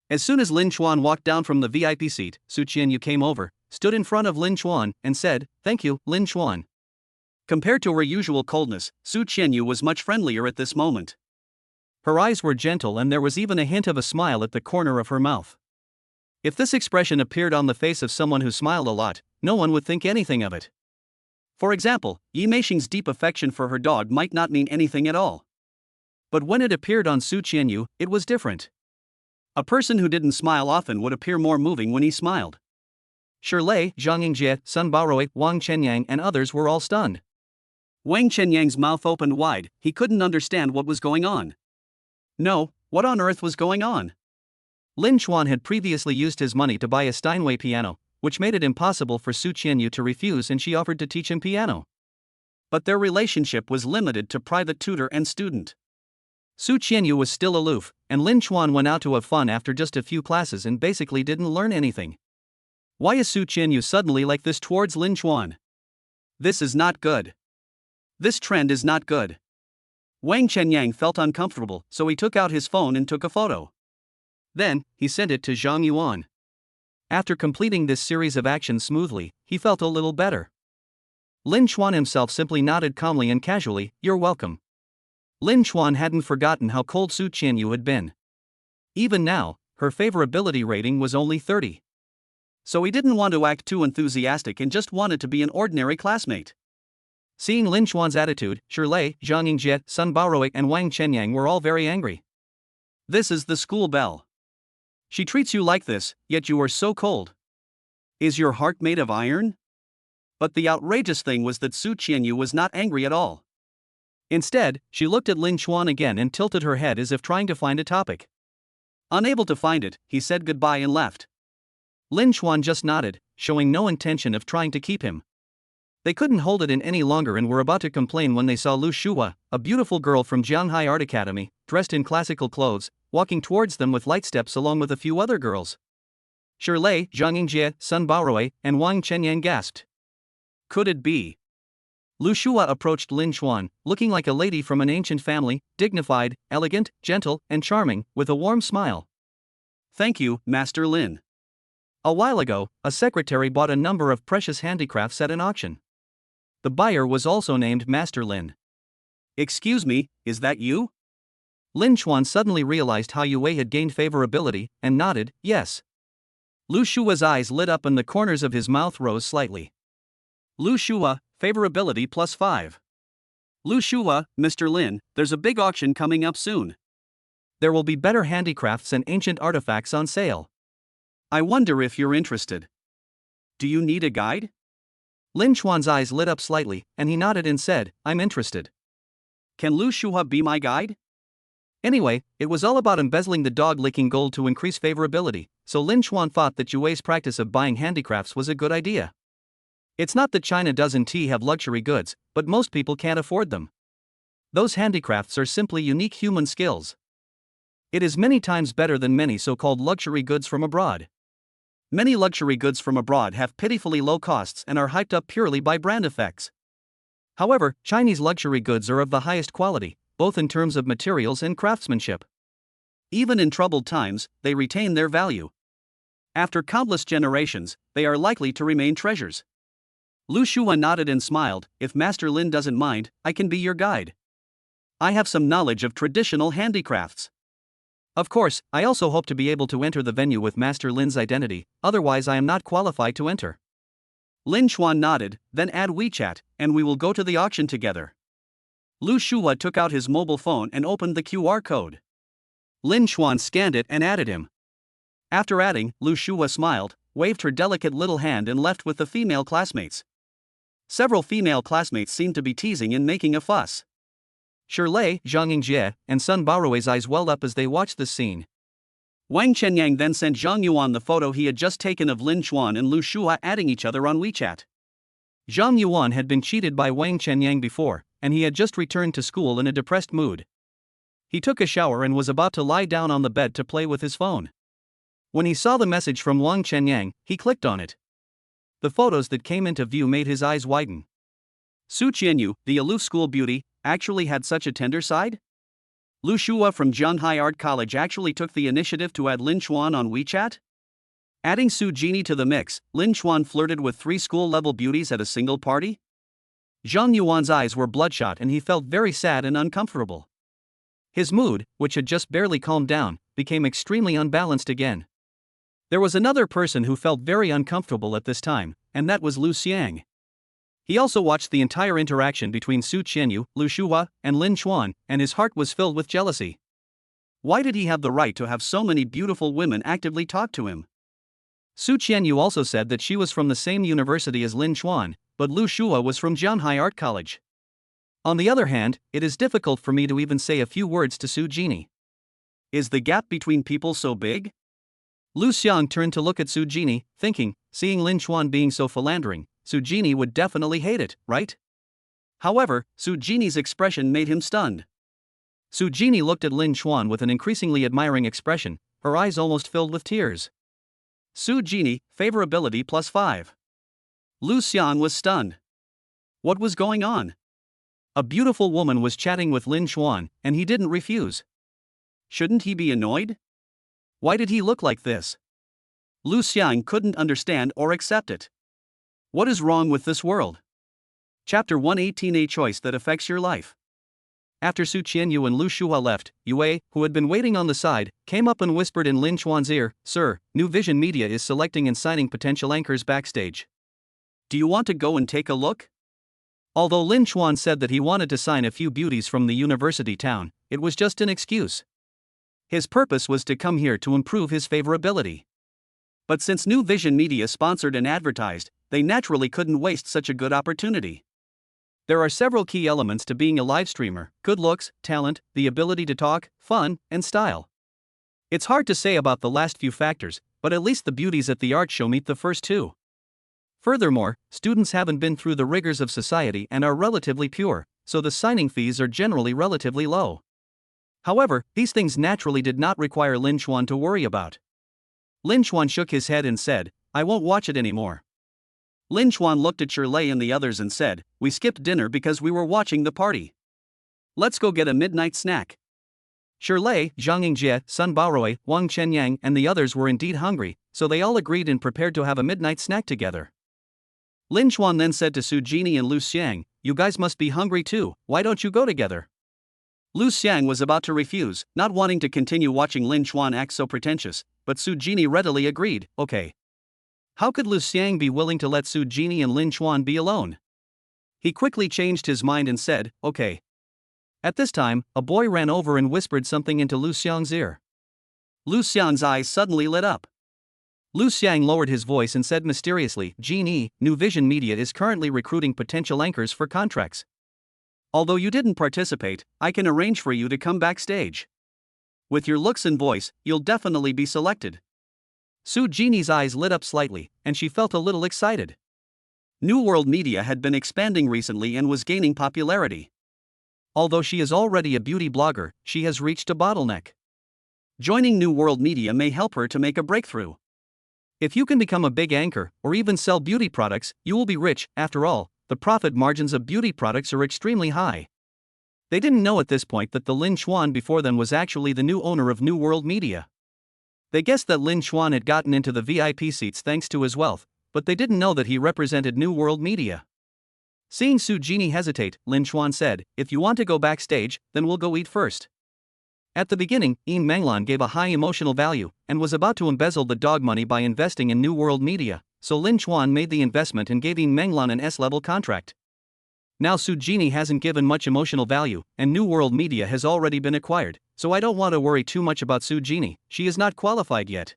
As soon as Lin Chuan walked down from the VIP seat, Su Qianyu came over, stood in front of Lin Chuan, and said, "Thank you, Lin Chuan." Compared to her usual coldness, Su Qianyu was much friendlier at this moment. Her eyes were gentle and there was even a hint of a smile at the corner of her mouth. If this expression appeared on the face of someone who smiled a lot, no one would think anything of it. For example, Yi Meishing's deep affection for her dog might not mean anything at all. But when it appeared on Su Qianyu, it was different. A person who didn't smile often would appear more moving when he smiled. Shirlei, Zhang Yingjie, Sun Baorui, Wang Chenyang and others were all stunned. Wang Chenyang's mouth opened wide, he couldn't understand what was going on. No, what on earth was going on? Lin Chuan had previously used his money to buy a Steinway piano, which made it impossible for Su Qianyu to refuse, and she offered to teach him piano. But their relationship was limited to private tutor and student. Su Qianyu was still aloof, and Lin Chuan went out to have fun after just a few classes and basically didn't learn anything. Why is Su Qianyu suddenly like this towards Lin Chuan? This is not good. This trend is not good. Wang Chenyang felt uncomfortable, so he took out his phone and took a photo. Then, he sent it to Zhang Yuan. After completing this series of actions smoothly, he felt a little better. Lin Chuan himself simply nodded calmly and casually, "You're welcome." Lin Chuan hadn't forgotten how cold Su Qianyu had been. Even now, her favorability rating was only 30. So he didn't want to act too enthusiastic and just wanted to be an ordinary classmate. Seeing Lin Chuan's attitude, Shirlei, Zhang Yingjie, Sun Baorui and Wang Chenyang were all very angry. This is the school belle. She treats you like this, yet you are so cold. Is your heart made of iron? But the outrageous thing was that Su Qianyu was not angry at all. Instead, she looked at Lin Chuan again and tilted her head as if trying to find a topic. Unable to find it, he said goodbye and left. Lin Chuan just nodded, showing no intention of trying to keep him. They couldn't hold it in any longer and were about to complain when they saw Lu Shua, a beautiful girl from Jianghai Art Academy, dressed in classical clothes, walking towards them with light steps along with a few other girls. Shirlei, Zhang Yingjie, Sun Baorui, and Wang Chenyang gasped. Could it be? Lu Shua approached Lin Chuan, looking like a lady from an ancient family, dignified, elegant, gentle, and charming, with a warm smile. Thank you, Master Lin. A while ago, a secretary bought a number of precious handicrafts at an auction. The buyer was also named Master Lin. Excuse me, is that you? Lin Chuan suddenly realized how Yue had gained favorability, and nodded, yes. Lu Shua's eyes lit up and the corners of his mouth rose slightly. Lu Shua, favorability +5. Lu Shua, Mr. Lin, there's a big auction coming up soon. There will be better handicrafts and ancient artifacts on sale. I wonder if you're interested. Do you need a guide? Lin Chuan's eyes lit up slightly, and he nodded and said, I'm interested. Can Lu Shua be my guide? Anyway, it was all about embezzling the dog-licking gold to increase favorability, so Lin Chuan thought that Yue's practice of buying handicrafts was a good idea. It's not that China doesn't have luxury goods, but most people can't afford them. Those handicrafts are simply unique human skills. It is many times better than many so-called luxury goods from abroad. Many luxury goods from abroad have pitifully low costs and are hyped up purely by brand effects. However, Chinese luxury goods are of the highest quality, both in terms of materials and craftsmanship. Even in troubled times, they retain their value. After countless generations, they are likely to remain treasures. Lu Shua nodded and smiled. If Master Lin doesn't mind, I can be your guide. I have some knowledge of traditional handicrafts. Of course, I also hope to be able to enter the venue with Master Lin's identity, otherwise I am not qualified to enter. Lin Chuan nodded, then add WeChat, and we will go to the auction together. Lu Shua took out his mobile phone and opened the QR code. Lin Chuan scanned it and added him. After adding, Lu Shua smiled, waved her delicate little hand and left with the female classmates. Several female classmates seemed to be teasing and making a fuss. Shirlei, Zhang Yingjie, and Sun Baorui's eyes welled up as they watched the scene. Wang Chenyang then sent Zhang Yuan the photo he had just taken of Lin Chuan and Lu Shua adding each other on WeChat. Zhang Yuan had been cheated by Wang Chenyang before, and he had just returned to school in a depressed mood. He took a shower and was about to lie down on the bed to play with his phone. When he saw the message from Wang Chenyang, he clicked on it. The photos that came into view made his eyes widen. Su Qianyu, the aloof school beauty, actually had such a tender side? Lu Shua from Jianghai Art College actually took the initiative to add Lin Chuan on WeChat? Adding Su Jini to the mix, Lin Chuan flirted with 3 school-level beauties at a single party? Zhang Yuan's eyes were bloodshot and he felt very sad and uncomfortable. His mood, which had just barely calmed down, became extremely unbalanced again. There was another person who felt very uncomfortable at this time, and that was Lu Xiang. He also watched the entire interaction between Su Qianyu, Lu Shua, and Lin Chuan, and his heart was filled with jealousy. Why did he have the right to have so many beautiful women actively talk to him? Su Qianyu also said that she was from the same university as Lin Chuan, but Lu Shua was from Jianghai Art College. On the other hand, it is difficult for me to even say a few words to Su Jini. Is the gap between people so big? Lu Xiang turned to look at Su Jini, thinking, seeing Lin Chuan being so philandering, Su Jini would definitely hate it, right? However, Su Jini's expression made him stunned. Su Jini looked at Lin Chuan with an increasingly admiring expression, her eyes almost filled with tears. Su Jini, favorability +5. Lu Xiang was stunned. What was going on? A beautiful woman was chatting with Lin Chuan, and he didn't refuse. Shouldn't he be annoyed? Why did he look like this? Lu Xiang couldn't understand or accept it. What is wrong with this world? Chapter 118, a choice that affects your life. After Su Qianyu and Lu Shuhua left, Yue, who had been waiting on the side, came up and whispered in Lin Chuan's ear, "Sir, New Vision Media is selecting and signing potential anchors backstage. Do you want to go and take a look?" Although Lin Chuan said that he wanted to sign a few beauties from the university town, it was just an excuse. His purpose was to come here to improve his favorability. But since New Vision Media sponsored and advertised, they naturally couldn't waste such a good opportunity. There are several key elements to being a live streamer: good looks, talent, the ability to talk, fun, and style. It's hard to say about the last few factors, but at least the beauties at the art show meet the first two. Furthermore, students haven't been through the rigors of society and are relatively pure, so the signing fees are generally relatively low. However, these things naturally did not require Lin Chuan to worry about. Lin Chuan shook his head and said, "I won't watch it anymore." Lin Chuan looked at Shirley and the others and said, "We skipped dinner because we were watching the party. Let's go get a midnight snack." Shirley, Zhang Yingjie, Sun Baorui, Wang Chenyang, and the others were indeed hungry, so they all agreed and prepared to have a midnight snack together. Lin Chuan then said to Su Jini and Lu Xiang, "You guys must be hungry too, why don't you go together?" Lu Xiang was about to refuse, not wanting to continue watching Lin Chuan act so pretentious, but Su Jini readily agreed, "Okay." How could Lu Xiang be willing to let Su Jini and Lin Chuan be alone? He quickly changed his mind and said, "Okay." At this time, a boy ran over and whispered something into Lu Xiang's ear. Lu Xiang's eyes suddenly lit up. Lu Xiang lowered his voice and said mysteriously, "Jini, New Vision Media is currently recruiting potential anchors for contracts. Although you didn't participate, I can arrange for you to come backstage. With your looks and voice, you'll definitely be selected." Su Jini's eyes lit up slightly, and she felt a little excited. New World Media had been expanding recently and was gaining popularity. Although she is already a beauty blogger, she has reached a bottleneck. Joining New World Media may help her to make a breakthrough. If you can become a big anchor, or even sell beauty products, you will be rich. After all, the profit margins of beauty products are extremely high. They didn't know at this point that the Lin Chuan before them was actually the new owner of New World Media. They guessed that Lin Chuan had gotten into the VIP seats thanks to his wealth, but they didn't know that he represented New World Media. Seeing Su Jini hesitate, Lin Chuan said, "If you want to go backstage, then we'll go eat first." At the beginning, Yin Menglan gave a high emotional value, and was about to embezzle the dog money by investing in New World Media, so Lin Chuan made the investment and gave Yin Menglan an S-level contract. Now Su Jini hasn't given much emotional value, and New World Media has already been acquired, so I don't want to worry too much about Su Jini, she is not qualified yet.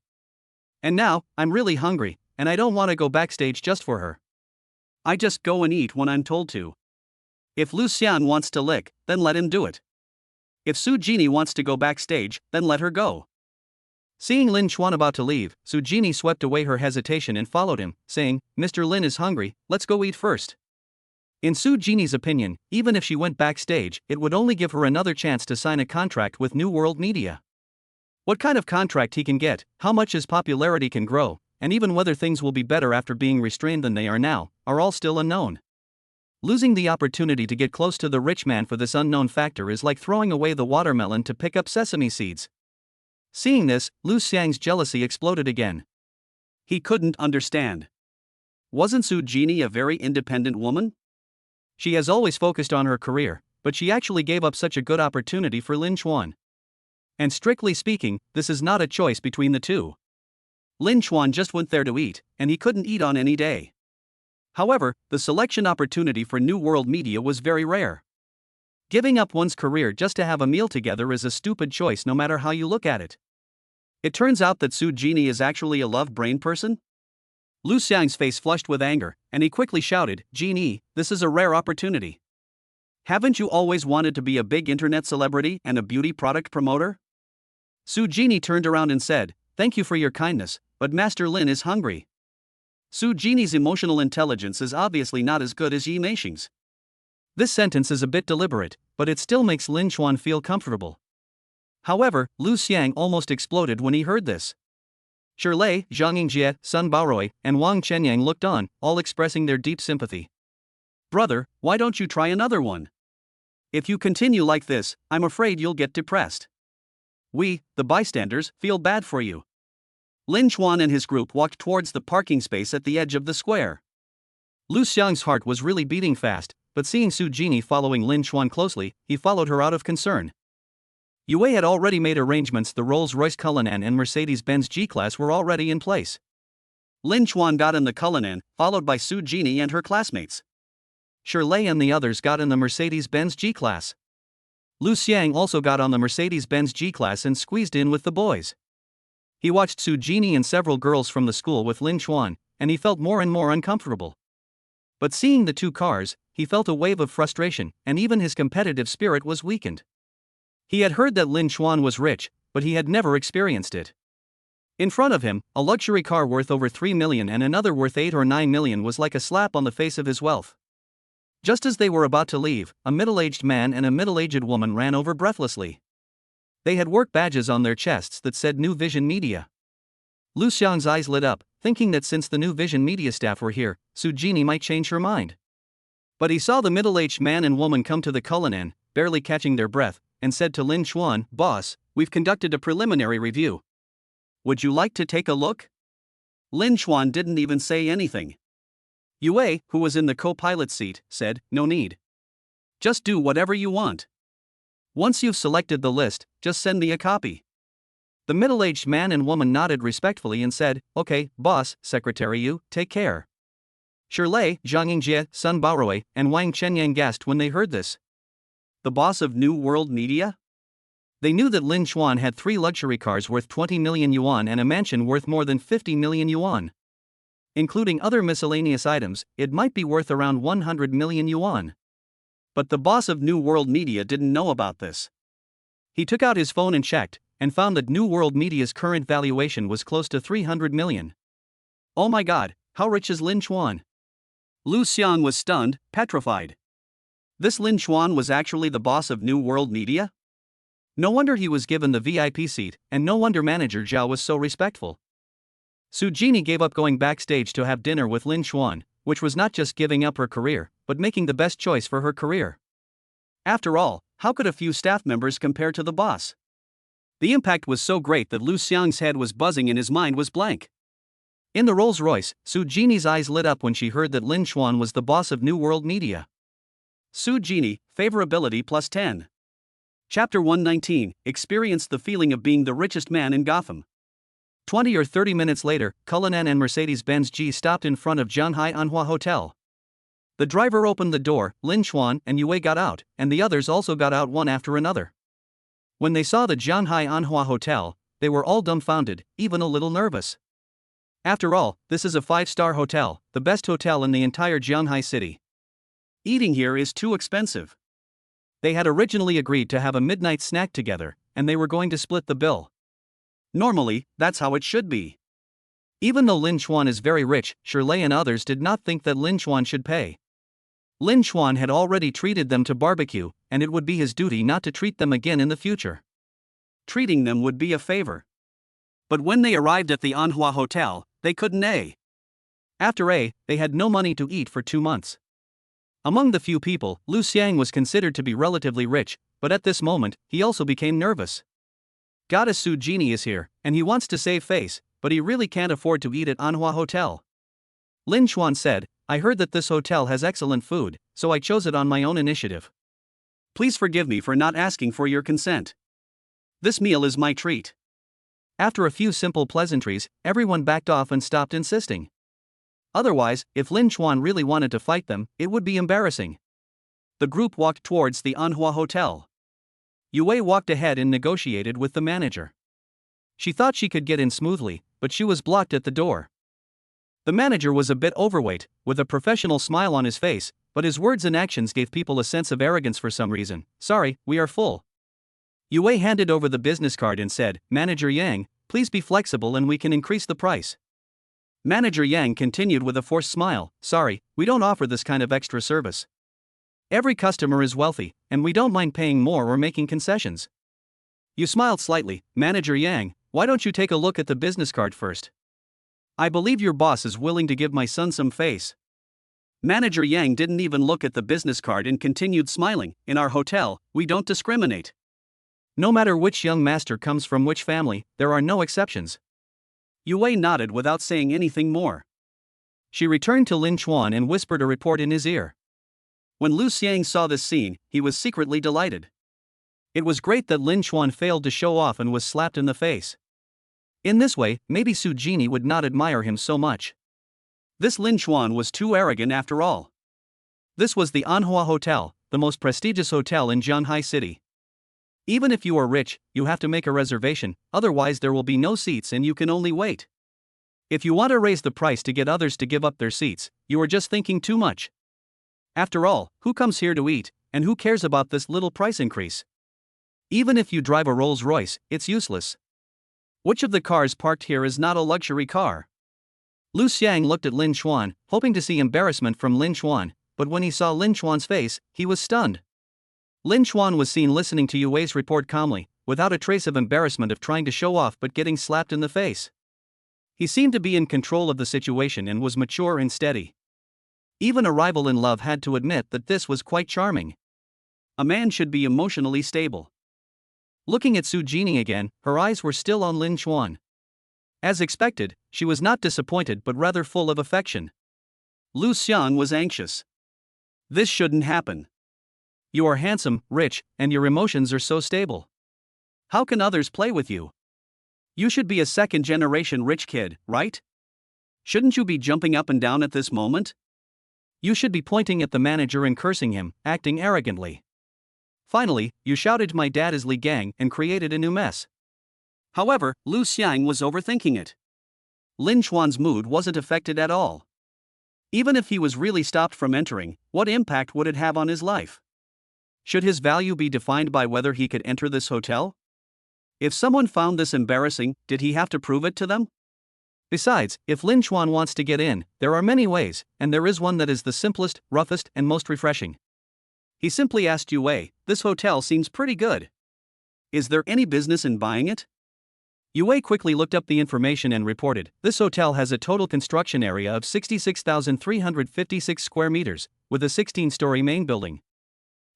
And now, I'm really hungry, and I don't want to go backstage just for her. I just go and eat when I'm told to. If Lu Xian wants to lick, then let him do it. If Su Jini wants to go backstage, then let her go. Seeing Lin Chuan about to leave, Su Jini swept away her hesitation and followed him, saying, "Mr. Lin is hungry, let's go eat first." In Su Jini's opinion, even if she went backstage, it would only give her another chance to sign a contract with New World Media. What kind of contract he can get, how much his popularity can grow, and even whether things will be better after being restrained than they are now, are all still unknown. Losing the opportunity to get close to the rich man for this unknown factor is like throwing away the watermelon to pick up sesame seeds. Seeing this, Lu Xiang's jealousy exploded again. He couldn't understand. Wasn't Su Jini a very independent woman? She has always focused on her career, but she actually gave up such a good opportunity for Lin Chuan. And strictly speaking, this is not a choice between the two. Lin Chuan just went there to eat, and he couldn't eat on any day. However, the selection opportunity for New World Media was very rare. Giving up one's career just to have a meal together is a stupid choice no matter how you look at it. It turns out that Su Jini is actually a love-brain person? Lu Xiang's face flushed with anger, and he quickly shouted, "Jini, this is a rare opportunity. Haven't you always wanted to be a big internet celebrity and a beauty product promoter?" Su Jini turned around and said, "Thank you for your kindness, but Master Lin is hungry." Su Jini's emotional intelligence is obviously not as good as Yi Meixing's. This sentence is a bit deliberate, but it still makes Lin Chuan feel comfortable. However, Lu Xiang almost exploded when he heard this. Shirley, Zhang Yingjie, Sun Baorui, and Wang Chenyang looked on, all expressing their deep sympathy. "Brother, why don't you try another one? If you continue like this, I'm afraid you'll get depressed. We, the bystanders, feel bad for you." Lin Chuan and his group walked towards the parking space at the edge of the square. Lu Xiang's heart was really beating fast, but seeing Su Jini following Lin Chuan closely, he followed her out of concern. Yue had already made arrangements. The Rolls-Royce Cullinan and Mercedes-Benz G-Class were already in place. Lin Chuan got in the Cullinan, followed by Su Jini and her classmates. Shirley and the others got in the Mercedes-Benz G-Class. Lu Xiang also got on the Mercedes-Benz G-Class and squeezed in with the boys. He watched Su Jini and several girls from the school with Lin Chuan, and he felt more and more uncomfortable. But seeing the two cars, he felt a wave of frustration, and even his competitive spirit was weakened. He had heard that Lin Chuan was rich, but he had never experienced it. In front of him, a luxury car worth over 3 million and another worth 8 or 9 million was like a slap on the face of his wealth. Just as they were about to leave, a middle-aged man and a middle-aged woman ran over breathlessly. They had work badges on their chests that said New Vision Media. Lu Xiang's eyes lit up, thinking that since the New Vision Media staff were here, Su Jini might change her mind. But he saw the middle-aged man and woman come to the Cullinan, barely catching their breath, and said to Lin Chuan, "Boss, we've conducted a preliminary review. Would you like to take a look?" Lin Chuan didn't even say anything. Yue, who was in the co-pilot seat, said, "No need. Just do whatever you want. Once you've selected the list, just send me a copy." The middle-aged man and woman nodded respectfully and said, "Okay, boss, secretary, you, take care." Shirley, Zhang Yingjie, Sun Baorui, and Wang Chenyang gasped when they heard this. The boss of New World Media? They knew that Lin Chuan had 3 luxury cars worth 20 million yuan and a mansion worth more than 50 million yuan. Including other miscellaneous items, it might be worth around 100 million yuan. But the boss of New World Media didn't know about this. He took out his phone and checked, and found that New World Media's current valuation was close to 300 million. Oh my god, how rich is Lin Chuan? Lu Xiang was stunned, petrified. This Lin Chuan was actually the boss of New World Media? No wonder he was given the VIP seat, and no wonder manager Zhao was so respectful. Su Jini gave up going backstage to have dinner with Lin Chuan, which was not just giving up her career, but making the best choice for her career. After all, how could a few staff members compare to the boss? The impact was so great that Lu Xiang's head was buzzing and his mind was blank. In the Rolls-Royce, Su Jini's eyes lit up when she heard that Lin Chuan was the boss of New World Media. Su Jini, favorability plus 10. Chapter 119, experience the feeling of being the richest man in Gotham. 20 or 30 minutes later, Cullinan and Mercedes-Benz G stopped in front of Jianhai Anhua Hotel. The driver opened the door, Lin Chuan and Yue got out, and the others also got out one after another. When they saw the Jianhai Anhua Hotel, they were all dumbfounded, even a little nervous. After all, this is a 5-star hotel, the best hotel in the entire Jianhai city. Eating here is too expensive. They had originally agreed to have a midnight snack together, and they were going to split the bill. Normally, that's how it should be. Even though Lin Chuan is very rich, Shirley and others did not think that Lin Chuan should pay. Lin Chuan had already treated them to barbecue, and it would be his duty not to treat them again in the future. Treating them would be a favor. But when they arrived at the Anhua Hotel, they couldn't A. After A, they had no money to eat for 2 months. Among the few people, Lu Xiang was considered to be relatively rich, but at this moment, he also became nervous. Goddess Su Jini is here, and he wants to save face, but he really can't afford to eat at Anhua Hotel. Lin Chuan said, "I heard that this hotel has excellent food, so I chose it on my own initiative. Please forgive me for not asking for your consent. This meal is my treat." After a few simple pleasantries, everyone backed off and stopped insisting. Otherwise, if Lin Chuan really wanted to fight them, it would be embarrassing. The group walked towards the Anhua Hotel. Yue walked ahead and negotiated with the manager. She thought she could get in smoothly, but she was blocked at the door. The manager was a bit overweight, with a professional smile on his face, but his words and actions gave people a sense of arrogance for some reason. "Sorry, we are full." Yue handed over the business card and said, "Manager Yang, please be flexible and we can increase the price." Manager Yang continued with a forced smile, "Sorry, we don't offer this kind of extra service. Every customer is wealthy, and we don't mind paying more or making concessions." You smiled slightly, "Manager Yang, why don't you take a look at the business card first? I believe your boss is willing to give my son some face." Manager Yang didn't even look at the business card and continued smiling, "In our hotel, we don't discriminate. No matter which young master comes from which family, there are no exceptions. Yue nodded without saying anything more. She returned to Lin Chuan and whispered a report in his ear. When Lu Xiang saw this scene, he was secretly delighted. It was great that Lin Chuan failed to show off and was slapped in the face. In this way, maybe Su Jini would not admire him so much. This Lin Chuan was too arrogant after all. This was the Anhua Hotel, the most prestigious hotel in Jianhai City. Even if you are rich, you have to make a reservation, otherwise there will be no seats and you can only wait. If you want to raise the price to get others to give up their seats, you are just thinking too much. After all, who comes here to eat, and who cares about this little price increase? Even if you drive a Rolls-Royce, it's useless. Which of the cars parked here is not a luxury car? Lu Xiang looked at Lin Chuan, hoping to see embarrassment from Lin Chuan, but when he saw Lin Chuan's face, he was stunned. Lin Chuan was seen listening to Yue's report calmly, without a trace of embarrassment of trying to show off but getting slapped in the face. He seemed to be in control of the situation and was mature and steady. Even a rival in love had to admit that this was quite charming. A man should be emotionally stable. Looking at Su Jini again, her eyes were still on Lin Chuan. As expected, she was not disappointed but rather full of affection. Lu Xiang was anxious. This shouldn't happen. You are handsome, rich, and your emotions are so stable. How can others play with you? You should be a second-generation rich kid, right? Shouldn't you be jumping up and down at this moment? You should be pointing at the manager and cursing him, acting arrogantly. Finally, you shouted my dad is Li Gang and created a new mess. However, Lu Xiang was overthinking it. Lin Chuan's mood wasn't affected at all. Even if he was really stopped from entering, what impact would it have on his life? Should his value be defined by whether he could enter this hotel? If someone found this embarrassing, did he have to prove it to them? Besides, if Lin Chuan wants to get in, there are many ways, and there is one that is the simplest, roughest, and most refreshing. He simply asked Yue, "This hotel seems pretty good. Is there any business in buying it?" Yue quickly looked up the information and reported, "This hotel has a total construction area of 66,356 square meters, with a 16-story main building.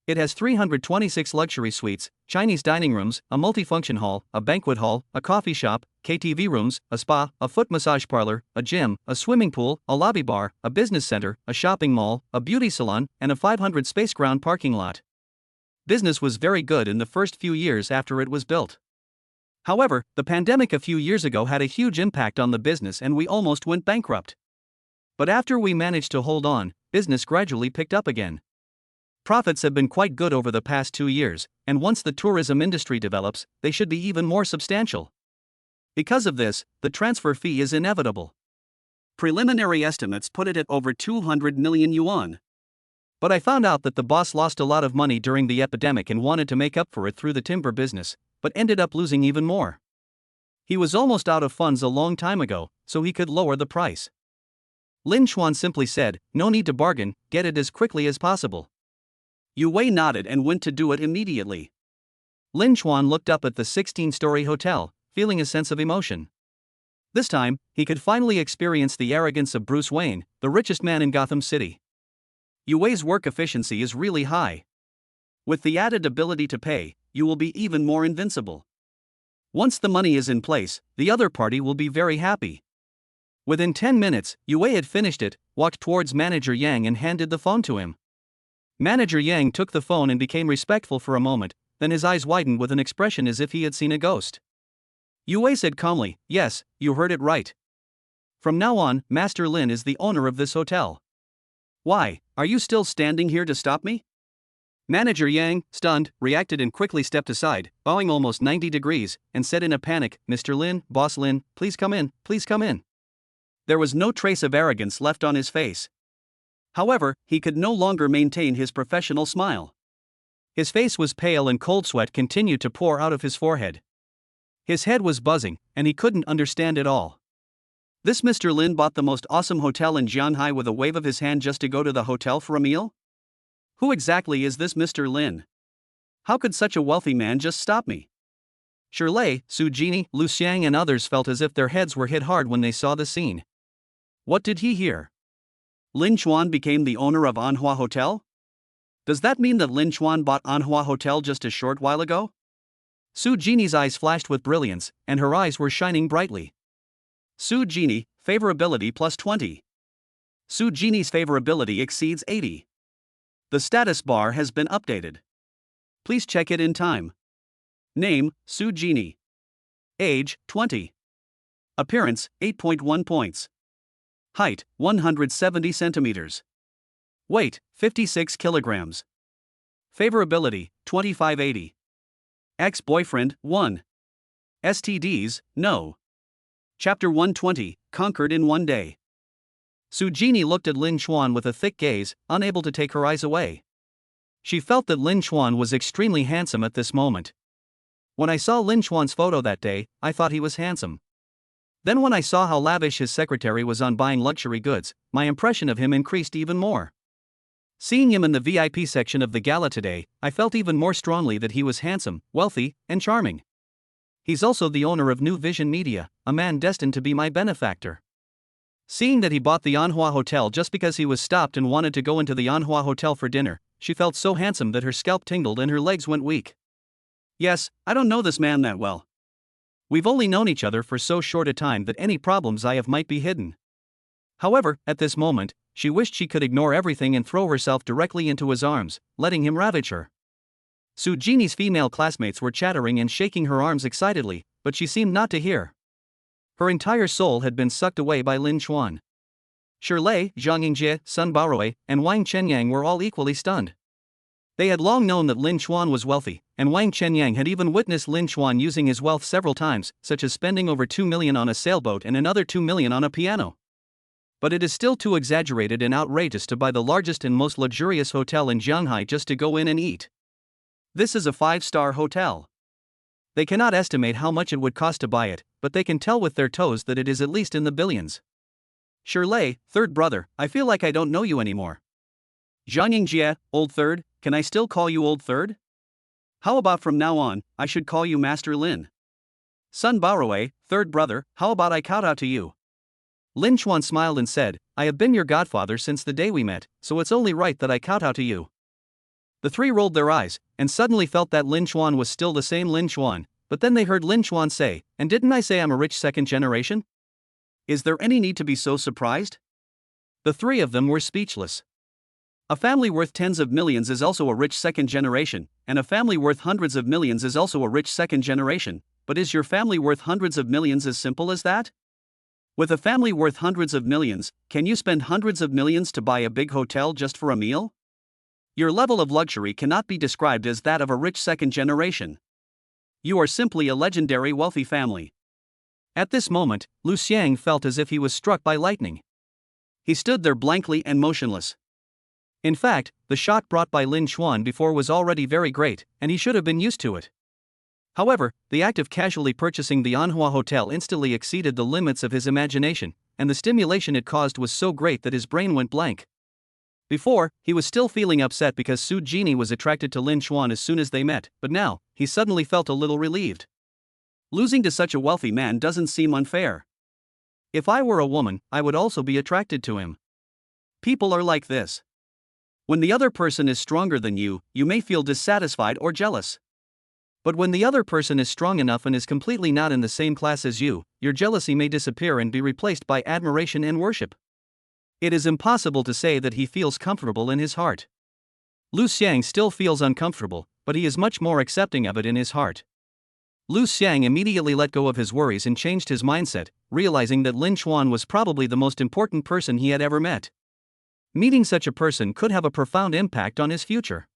It has 326 luxury suites, Chinese dining rooms, a multifunction hall, a banquet hall, a coffee shop, KTV rooms, a spa, a foot massage parlor, a gym, a swimming pool, a lobby bar, a business center, a shopping mall, a beauty salon, and a 500 space ground parking lot." Business was very good in the first few years after it was built. However, the pandemic a few years ago had a huge impact on the business and we almost went bankrupt. But after we managed to hold on, business gradually picked up again. Profits have been quite good over the past 2 years, and once the tourism industry develops, they should be even more substantial. Because of this, the transfer fee is inevitable. Preliminary estimates put it at over 200 million yuan. But I found out that the boss lost a lot of money during the epidemic and wanted to make up for it through the timber business, but ended up losing even more. He was almost out of funds a long time ago, so he could lower the price. Lin Chuan simply said, "No need to bargain, get it as quickly as possible." Yue nodded and went to do it immediately. Lin Chuan looked up at the 16-story hotel, feeling a sense of emotion. This time, he could finally experience the arrogance of Bruce Wayne, the richest man in Gotham City. Yue's work efficiency is really high. With the added ability to pay, you will be even more invincible. Once the money is in place, the other party will be very happy. Within 10 minutes, Yue had finished it, walked towards Manager Yang and handed the phone to him. Manager Yang took the phone and became respectful for a moment, then his eyes widened with an expression as if he had seen a ghost. Yue said calmly, "Yes, you heard it right. From now on, Master Lin is the owner of this hotel." "Why, are you still standing here to stop me?" Manager Yang, stunned, reacted and quickly stepped aside, bowing almost 90 degrees, and said in a panic, "Mr. Lin, Boss Lin, please come in, please come in." There was no trace of arrogance left on his face. However, he could no longer maintain his professional smile. His face was pale and cold sweat continued to pour out of his forehead. His head was buzzing, and he couldn't understand it all. This Mr. Lin bought the most awesome hotel in Jianhai with a wave of his hand just to go to the hotel for a meal? Who exactly is this Mr. Lin? How could such a wealthy man just stop me? Shirley, Su Jini, Lu Xiang and others felt as if their heads were hit hard when they saw the scene. What did he hear? Lin Chuan became the owner of Anhua Hotel? Does that mean that Lin Chuan bought Anhua Hotel just a short while ago? Su Jini's eyes flashed with brilliance, and her eyes were shining brightly. Su Genie, favorability plus 20. Su Genie's favorability exceeds 80. The status bar has been updated. Please check it in time. Name, Su Genie. Age, 20. Appearance, 8.1 points. Height, 170 centimeters. Weight, 56 kilograms. Favorability, 2580. Ex-boyfriend, 1. STDs, no. Chapter 120, conquered in one day. Su Genie looked at Lin Chuan with a thick gaze, unable to take her eyes away. She felt that Lin Chuan was extremely handsome at this moment. When I saw Lin Chuan's photo that day, I thought he was handsome. Then when I saw how lavish his secretary was on buying luxury goods, my impression of him increased even more. Seeing him in the VIP section of the gala today, I felt even more strongly that he was handsome, wealthy, and charming. He's also the owner of New Vision Media, a man destined to be my benefactor. Seeing that he bought the Anhua Hotel just because he was stopped and wanted to go into the Anhua Hotel for dinner, she felt so handsome that her scalp tingled and her legs went weak. Yes, I don't know this man that well. We've only known each other for so short a time that any problems I have might be hidden. However, at this moment, she wished she could ignore everything and throw herself directly into his arms, letting him ravage her. Su Genie's female classmates were chattering and shaking her arms excitedly, but she seemed not to hear. Her entire soul had been sucked away by Lin Chuan. Shirley, Zhang Yingjie, Sun Baoruei, and Wang Chenyang were all equally stunned. They had long known that Lin Chuan was wealthy, and Wang Chenyang had even witnessed Lin Chuan using his wealth several times, such as spending over 2 million on a sailboat and another 2 million on a piano. But it is still too exaggerated and outrageous to buy the largest and most luxurious hotel in Shanghai just to go in and eat. This is a 5-star hotel. They cannot estimate how much it would cost to buy it, but they can tell with their toes that it is at least in the billions. Shirley, third brother, I feel like I don't know you anymore. Zhang Yingjie, old third, can I still call you old third? How about from now on, I should call you Master Lin? Sun Baoruei, third brother, how about I kowtow to you? Lin Chuan smiled and said, I have been your godfather since the day we met, so it's only right that I kowtow to you. The three rolled their eyes, and suddenly felt that Lin Chuan was still the same Lin Chuan, but then they heard Lin Chuan say, and didn't I say I'm a rich second generation? Is there any need to be so surprised? The three of them were speechless. A family worth tens of millions is also a rich second generation, and a family worth hundreds of millions is also a rich second generation, but is your family worth hundreds of millions as simple as that? With a family worth hundreds of millions, can you spend hundreds of millions to buy a big hotel just for a meal? Your level of luxury cannot be described as that of a rich second generation. You are simply a legendary wealthy family. At this moment, Lu Xiang felt as if he was struck by lightning. He stood there blankly and motionless. In fact, the shock brought by Lin Chuan before was already very great, and he should have been used to it. However, the act of casually purchasing the Anhua Hotel instantly exceeded the limits of his imagination, and the stimulation it caused was so great that his brain went blank. Before, he was still feeling upset because Su Genie was attracted to Lin Chuan as soon as they met, but now, he suddenly felt a little relieved. Losing to such a wealthy man doesn't seem unfair. If I were a woman, I would also be attracted to him. People are like this. When the other person is stronger than you, you may feel dissatisfied or jealous. But when the other person is strong enough and is completely not in the same class as you, your jealousy may disappear and be replaced by admiration and worship. It is impossible to say that he feels comfortable in his heart. Lu Xiang still feels uncomfortable, but he is much more accepting of it in his heart. Lu Xiang immediately let go of his worries and changed his mindset, realizing that Lin Chuan was probably the most important person he had ever met. Meeting such a person could have a profound impact on his future.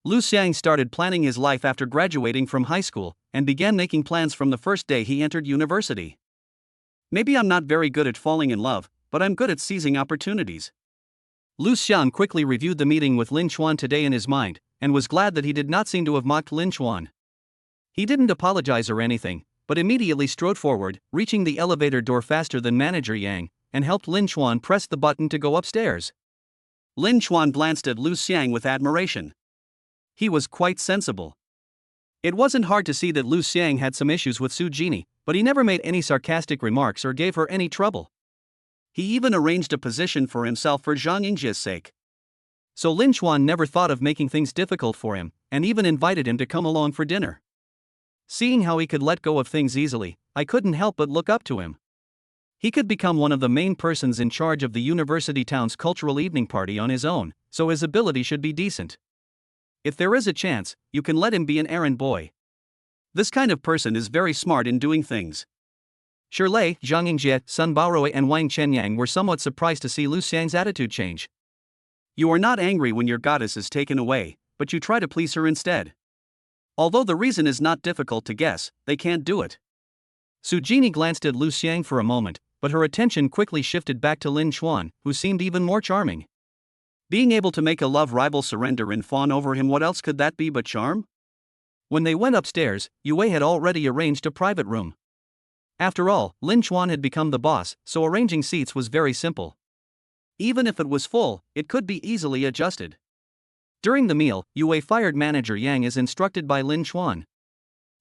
Lu Xiang started planning his life after graduating from high school, and began making plans from the first day he entered university. Maybe I'm not very good at falling in love, but I'm good at seizing opportunities. Lu Xiang quickly reviewed the meeting with Lin Chuan today in his mind, and was glad that he did not seem to have mocked Lin Chuan. He didn't apologize or anything, but immediately strode forward, reaching the elevator door faster than Manager Yang, and helped Lin Chuan press the button to go upstairs. Lin Chuan glanced at Lu Xiang with admiration. He was quite sensible. It wasn't hard to see that Lu Xiang had some issues with Su Genie, but he never made any sarcastic remarks or gave her any trouble. He even arranged a position for himself for Zhang Yingjie's sake. So Lin Chuan never thought of making things difficult for him, and even invited him to come along for dinner. Seeing how he could let go of things easily, I couldn't help but look up to him. He could become one of the main persons in charge of the university town's cultural evening party on his own, so his ability should be decent. If there is a chance, you can let him be an errand boy. This kind of person is very smart in doing things. Shirley, Zhang Yingjie, Sun Baorui, and Wang Chenyang were somewhat surprised to see Lu Xiang's attitude change. You are not angry when your goddess is taken away, but you try to please her instead. Although the reason is not difficult to guess, they can't do it. Su Jini glanced at Lu Xiang for a moment, but her attention quickly shifted back to Lin Chuan, who seemed even more charming. Being able to make a love rival surrender and fawn over him, what else could that be but charm? When they went upstairs, Yue had already arranged a private room. After all, Lin Chuan had become the boss, so arranging seats was very simple. Even if it was full, it could be easily adjusted. During the meal, Yue fired manager Yang as instructed by Lin Chuan.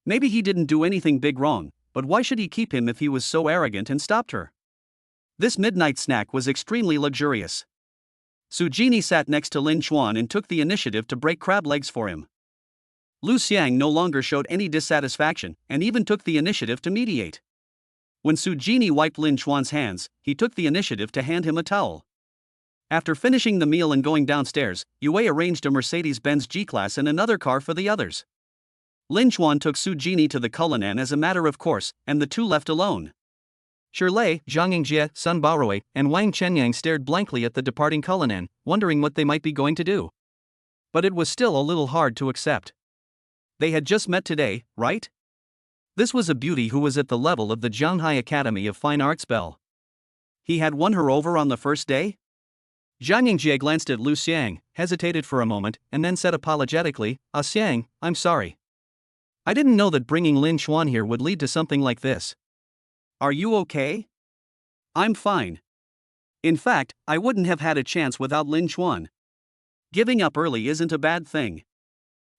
Maybe he didn't do anything big wrong, but why should he keep him if he was so arrogant and stopped her? This midnight snack was extremely luxurious. Su Jini sat next to Lin Chuan and took the initiative to break crab legs for him. Lu Xiang no longer showed any dissatisfaction, and even took the initiative to mediate. When Su Jini wiped Lin Chuan's hands, he took the initiative to hand him a towel. After finishing the meal and going downstairs, Yue arranged a Mercedes-Benz G-Class and another car for the others. Lin Chuan took Su Jini to the Cullinan as a matter of course, and the two left alone. Shirley, Zhang Yingjie, Sun Baorui, and Wang Chenyang stared blankly at the departing Cullinan, wondering what they might be going to do. But it was still a little hard to accept. They had just met today, right? This was a beauty who was at the level of the Zhanghai Academy of Fine Arts Belle. He had won her over on the first day? Zhang Yingjie glanced at Lu Xiang, hesitated for a moment, and then said apologetically, Xiang, I'm sorry. I didn't know that bringing Lin Chuan here would lead to something like this. Are you okay? I'm fine. In fact, I wouldn't have had a chance without Lin Chuan. Giving up early isn't a bad thing.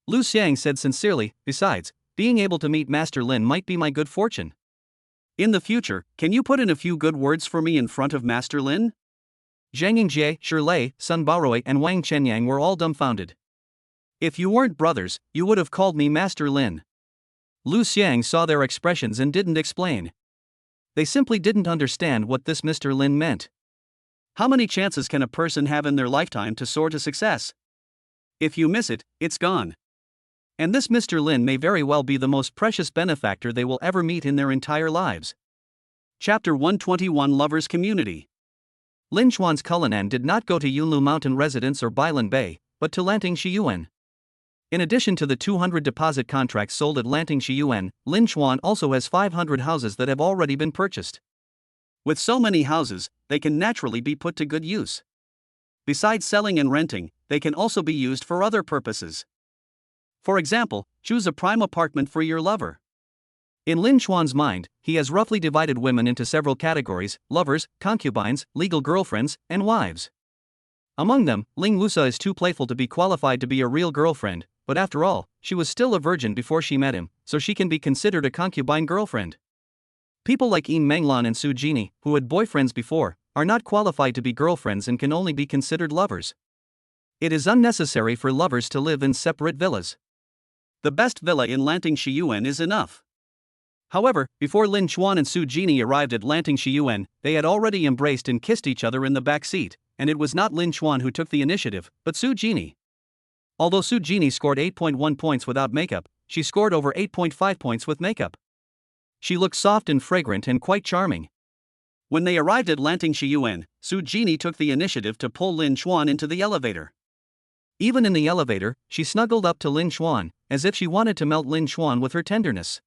Lu Xiang said sincerely, besides, being able to meet Master Lin might be my good fortune. In the future, can you put in a few good words for me in front of Master Lin? Zhang Yingjie, Shirley, Sun Baorui, and Wang Chenyang were all dumbfounded. If you weren't brothers, you would have called me Master Lin. Lu Xiang saw their expressions and didn't explain. They simply didn't understand what this Mr. Lin meant. How many chances can a person have in their lifetime to soar to success? If you miss it, it's gone. And this Mr. Lin may very well be the most precious benefactor they will ever meet in their entire lives. Chapter 121 Lovers Community. Lin Chuan's Cullinan did not go to Yunlu Mountain Residence or Bailan Bay, but to Lanting Shiyuan. In addition to the 200 deposit contracts sold at Lanting Shiyuan, Lin Chuan also has 500 houses that have already been purchased. With so many houses, they can naturally be put to good use. Besides selling and renting, they can also be used for other purposes. For example, choose a prime apartment for your lover. In Lin Chuan's mind, he has roughly divided women into several categories: lovers, concubines, legal girlfriends, and wives. Among them, Ling Wusa is too playful to be qualified to be a real girlfriend, but after all, she was still a virgin before she met him, so she can be considered a concubine girlfriend. People like Yin Menglan and Su Jini, who had boyfriends before, are not qualified to be girlfriends and can only be considered lovers. It is unnecessary for lovers to live in separate villas. The best villa in Lanting Shiyuan is enough. However, before Lin Chuan and Su Jini arrived at Lanting Shiyuan, they had already embraced and kissed each other in the back seat, and it was not Lin Chuan who took the initiative, but Su Jini. Although Su Jini scored 8.1 points without makeup, she scored over 8.5 points with makeup. She looked soft and fragrant and quite charming. When they arrived at Lanting Shiyuan, Su Jini took the initiative to pull Lin Chuan into the elevator. Even in the elevator, she snuggled up to Lin Chuan, as if she wanted to melt Lin Chuan with her tenderness.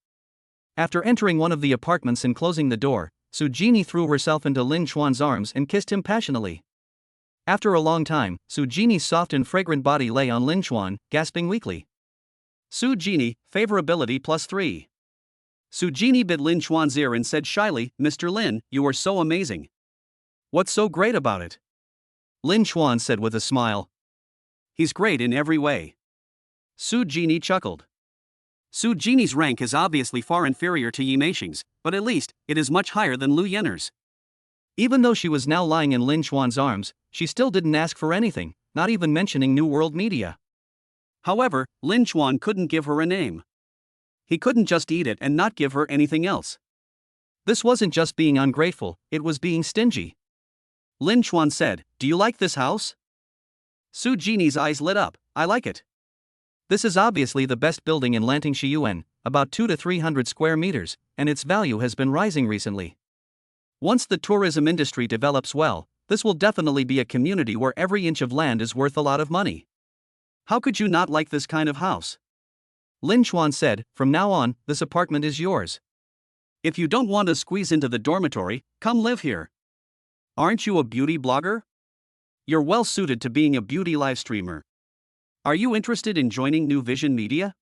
After entering one of the apartments and closing the door, Su Jini threw herself into Lin Chuan's arms and kissed him passionately. After a long time, Su Jini's soft and fragrant body lay on Lin Chuan, gasping weakly. Su Jini, favorability +3. Su Jini bit Lin Chuan's ear and said shyly, "Mr. Lin, you are so amazing. What's so great about it?" Lin Chuan said with a smile. "He's great in every way." Su Jini chuckled. Su Jini's rank is obviously far inferior to Yi Meixing's, but at least, it is much higher than Lu Yenner's. Even though she was now lying in Lin Chuan's arms, she still didn't ask for anything, not even mentioning New World Media. However, Lin Chuan couldn't give her a name. He couldn't just eat it and not give her anything else. This wasn't just being ungrateful, it was being stingy. Lin Chuan said, "Do you like this house?" Su Genie's eyes lit up. "I like it." This is obviously the best building in Lanting Shiyuan, about 200 to 300 square meters, and its value has been rising recently. Once the tourism industry develops well, this will definitely be a community where every inch of land is worth a lot of money. How could you not like this kind of house? Lin Chuan said, "From now on, this apartment is yours. If you don't want to squeeze into the dormitory, come live here. Aren't you a beauty blogger? You're well suited to being a beauty live streamer. Are you interested in joining New Vision Media?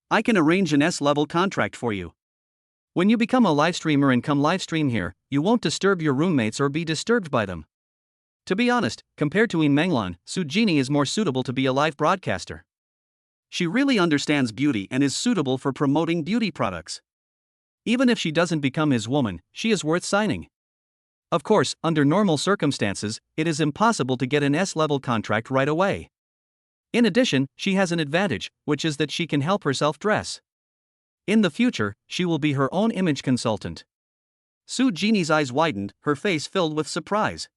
I can arrange an S-level contract for you. When you become a live streamer and come live stream here, you won't disturb your roommates or be disturbed by them." To be honest, compared to Yin Menglan, Su Genie is more suitable to be a live broadcaster. She really understands beauty and is suitable for promoting beauty products. Even if she doesn't become his woman, she is worth signing. Of course, under normal circumstances, it is impossible to get an S-level contract right away. In addition, she has an advantage, which is that she can help herself dress. In the future, she will be her own image consultant. Su Genie's eyes widened, her face filled with surprise.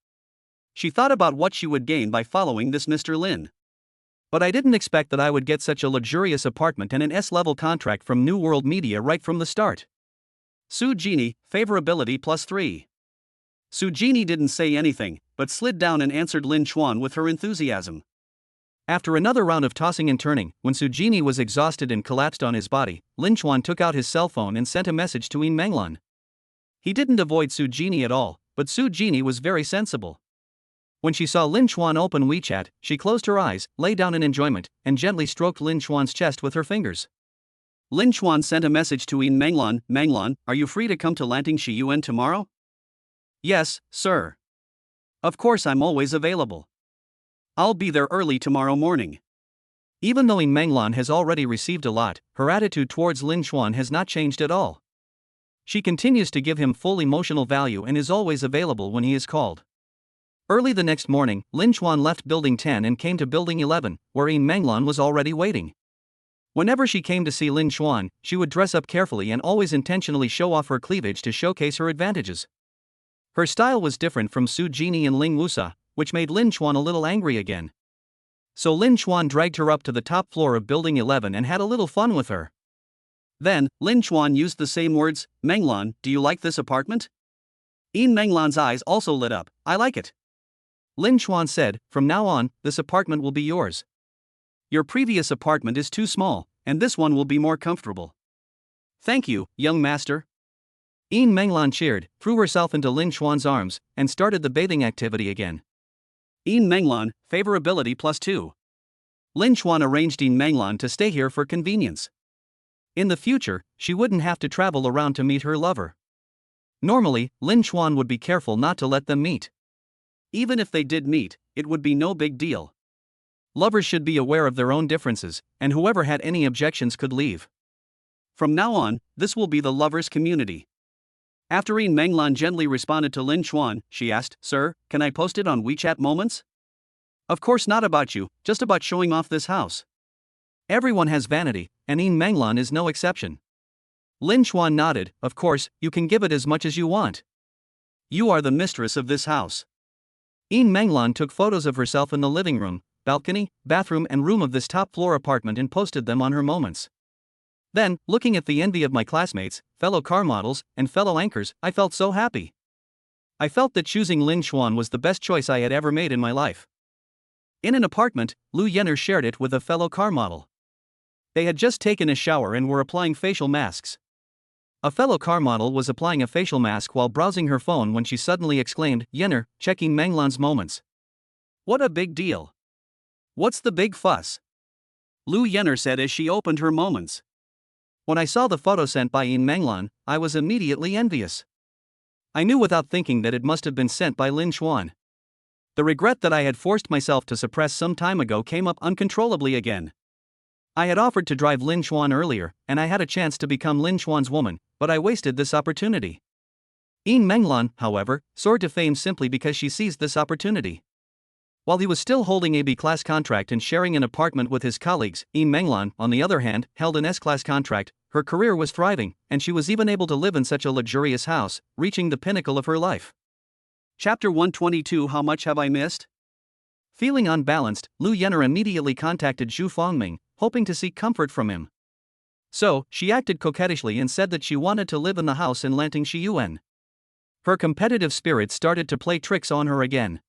She thought about what she would gain by following this Mr. Lin. But I didn't expect that I would get such a luxurious apartment and an S-level contract from New World Media right from the start. Su Genie, favorability +3. Su Genie didn't say anything, but slid down and answered Lin Chuan with her enthusiasm. After another round of tossing and turning, when Su Genie was exhausted and collapsed on his body, Lin Chuan took out his cell phone and sent a message to Yin Menglan. He didn't avoid Su Genie at all, but Su Genie was very sensible. When she saw Lin Chuan open WeChat, she closed her eyes, lay down in enjoyment, and gently stroked Lin Chuan's chest with her fingers. Lin Chuan sent a message to Yin Menglan. "Menglan, are you free to come to Lanting Shiyuan tomorrow?" "Yes, sir. Of course, I'm always available. I'll be there early tomorrow morning." Even though Yin Menglan has already received a lot, her attitude towards Lin Chuan has not changed at all. She continues to give him full emotional value and is always available when he is called. Early the next morning, Lin Chuan left Building 10 and came to Building 11, where Yin Menglan was already waiting. Whenever she came to see Lin Chuan, she would dress up carefully and always intentionally show off her cleavage to showcase her advantages. Her style was different from Su Genie and Ling Wusa, which made Lin Chuan a little angry again. So Lin Chuan dragged her up to the top floor of Building 11 and had a little fun with her. Then, Lin Chuan used the same words. "Menglan, do you like this apartment?" Yin Menglan's eyes also lit up. "I like it." Lin Chuan said, "From now on, this apartment will be yours. Your previous apartment is too small, and this one will be more comfortable." "Thank you, young master." Yin Menglan cheered, threw herself into Lin Chuan's arms, and started the bathing activity again. Yin Menglan, favorability +2. Lin Chuan arranged Yin Menglan to stay here for convenience. In the future, she wouldn't have to travel around to meet her lover. Normally, Lin Chuan would be careful not to let them meet. Even if they did meet, it would be no big deal. Lovers should be aware of their own differences, and whoever had any objections could leave. From now on, this will be the lovers' community. After Yin Menglan gently responded to Lin Chuan, she asked, "Sir, can I post it on WeChat Moments?" "Of course not about you, just about showing off this house." Everyone has vanity, and Yin Menglan is no exception. Lin Chuan nodded. "Of course, you can give it as much as you want. You are the mistress of this house." Yin Menglan took photos of herself in the living room, balcony, bathroom and room of this top-floor apartment and posted them on her Moments. Then, looking at the envy of my classmates, fellow car models, and fellow anchors, I felt so happy. I felt that choosing Lin Chuan was the best choice I had ever made in my life. In an apartment, Lu Yenner shared it with a fellow car model. They had just taken a shower and were applying facial masks. A fellow car model was applying a facial mask while browsing her phone when she suddenly exclaimed, "Yenner, checking Menglan's Moments." "What a big deal. What's the big fuss?" Lu Yenner said as she opened her Moments. When I saw the photo sent by Yin Menglan, I was immediately envious. I knew without thinking that it must have been sent by Lin Chuan. The regret that I had forced myself to suppress some time ago came up uncontrollably again. I had offered to drive Lin Chuan earlier, and I had a chance to become Lin Chuan's woman, but I wasted this opportunity. Yin Menglan, however, soared to fame simply because she seized this opportunity. While he was still holding a B-class contract and sharing an apartment with his colleagues, Yin Menglan, on the other hand, held an S-class contract. her career was thriving, and she was even able to live in such a luxurious house, reaching the pinnacle of her life. Chapter 122 How much have I missed? Feeling unbalanced, Lu Yenner immediately contacted Zhu Fongming, hoping to seek comfort from him. So, she acted coquettishly and said that she wanted to live in the house in Lanting Shiyuan. Her competitive spirit started to play tricks on her again.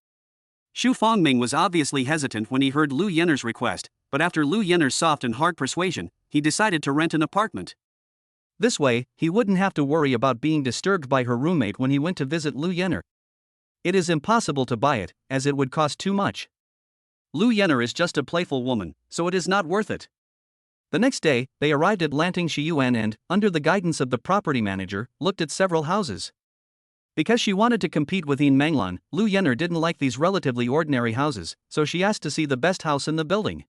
Xu Fongming was obviously hesitant when he heard Lu Yenner's request, but after Lu Yenner's soft and hard persuasion, he decided to rent an apartment. This way, he wouldn't have to worry about being disturbed by her roommate when he went to visit Lu Yenner. It is impossible to buy it, as it would cost too much. Lu Yenner is just a playful woman, so it is not worth it. The next day, they arrived at Lanting Shiyuan and, under the guidance of the property manager, looked at several houses. Because she wanted to compete with Yin Menglan, Lu Yenner didn't like these relatively ordinary houses, so she asked to see the best house in the building.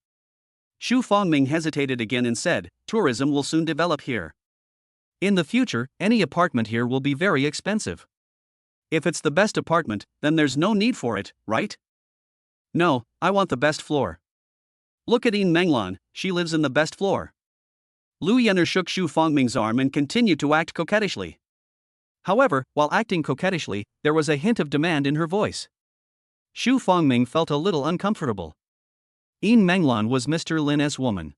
Xu Fongming hesitated again and said, "Tourism will soon develop here. In the future, any apartment here will be very expensive." If it's the best apartment, then there's no need for it, right? No, I want the best floor. Look at Yin Menglan, she lives in the best floor. Lu Yenner shook Xu Fongming's arm and continued to act coquettishly. However, while acting coquettishly, there was a hint of demand in her voice. Xu Fongming felt a little uncomfortable. Yin Menglan was Mr. Lin's woman.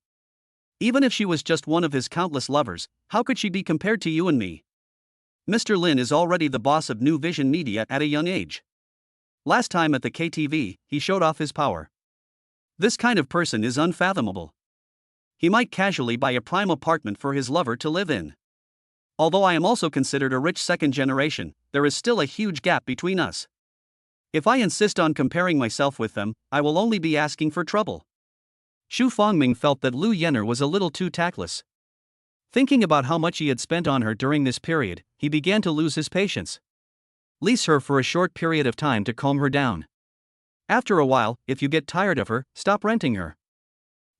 Even if she was just one of his countless lovers, how could she be compared to you and me? Mr. Lin is already the boss of New Vision Media at a young age. Last time at the KTV, he showed off his power. This kind of person is unfathomable. He might casually buy a prime apartment for his lover to live in. Although I am also considered a rich second generation, there is still a huge gap between us. If I insist on comparing myself with them, I will only be asking for trouble. Xu Fongming felt that Lu Yenner was a little too tactless. Thinking about how much he had spent on her during this period, he began to lose his patience. Lease her for a short period of time to calm her down. After a while, if you get tired of her, stop renting her.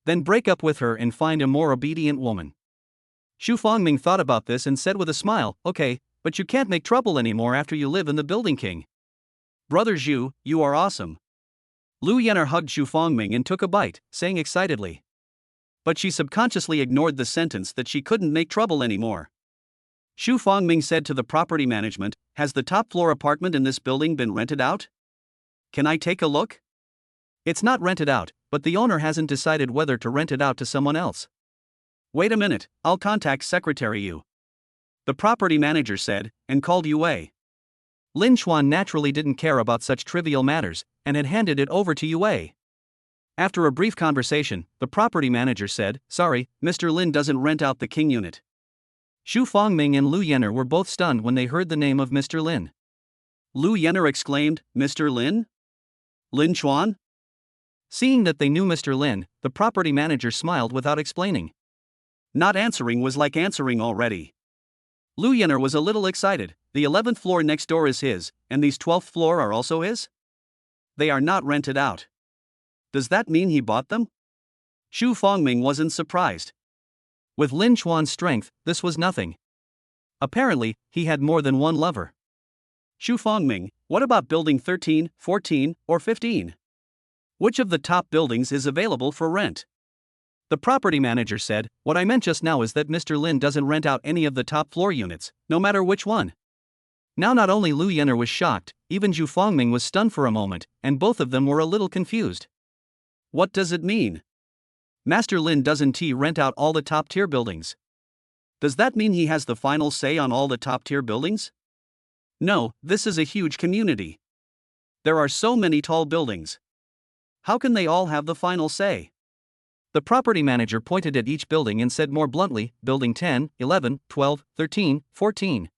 Then break up with her and find a more obedient woman. Xu Fongming thought about this and said with a smile, "Okay, but you can't make trouble anymore after you live in the building king." Brother Zhu, you are awesome. Lu Yenner hugged Xu Fongming and took a bite, saying excitedly. But she subconsciously ignored the sentence that she couldn't make trouble anymore. Xu Fongming said to the property management, "Has the top floor apartment in this building been rented out? Can I take a look?" "It's not rented out, but the owner hasn't decided whether to rent it out to someone else." "Wait a minute, I'll contact Secretary Yu," the property manager said, and called Yue. Lin Chuan naturally didn't care about such trivial matters, and had handed it over to Yue. After a brief conversation, the property manager said, "Sorry, Mr. Lin doesn't rent out the king unit." Xu Fongming and Lu Yenner were both stunned when they heard the name of Mr. Lin. Lu Yenner exclaimed, "Mr. Lin? Lin Chuan?" Seeing that they knew Mr. Lin, the property manager smiled without explaining. Not answering was like answering already. Lu Yenner was a little excited. The 11th floor next door is his, and these 12th floor are also his? They are not rented out. Does that mean he bought them? Xu Fongming wasn't surprised. With Lin Chuan's strength, this was nothing. Apparently, he had more than one lover. Xu Fongming, what about building 13, 14, or 15? Which of the top buildings is available for rent? The property manager said, "What I meant just now is that Mr. Lin doesn't rent out any of the top floor units, no matter which one." Now not only Lu Yenner was shocked, even Xu Fongming was stunned for a moment, and both of them were a little confused. What does it mean? Master Lin doesn't rent out all the top tier buildings. Does that mean he has the final say on all the top tier buildings? No, this is a huge community. There are so many tall buildings. How can they all have the final say? The property manager pointed at each building and said more bluntly, "Building 10, 11, 12, 13, 14.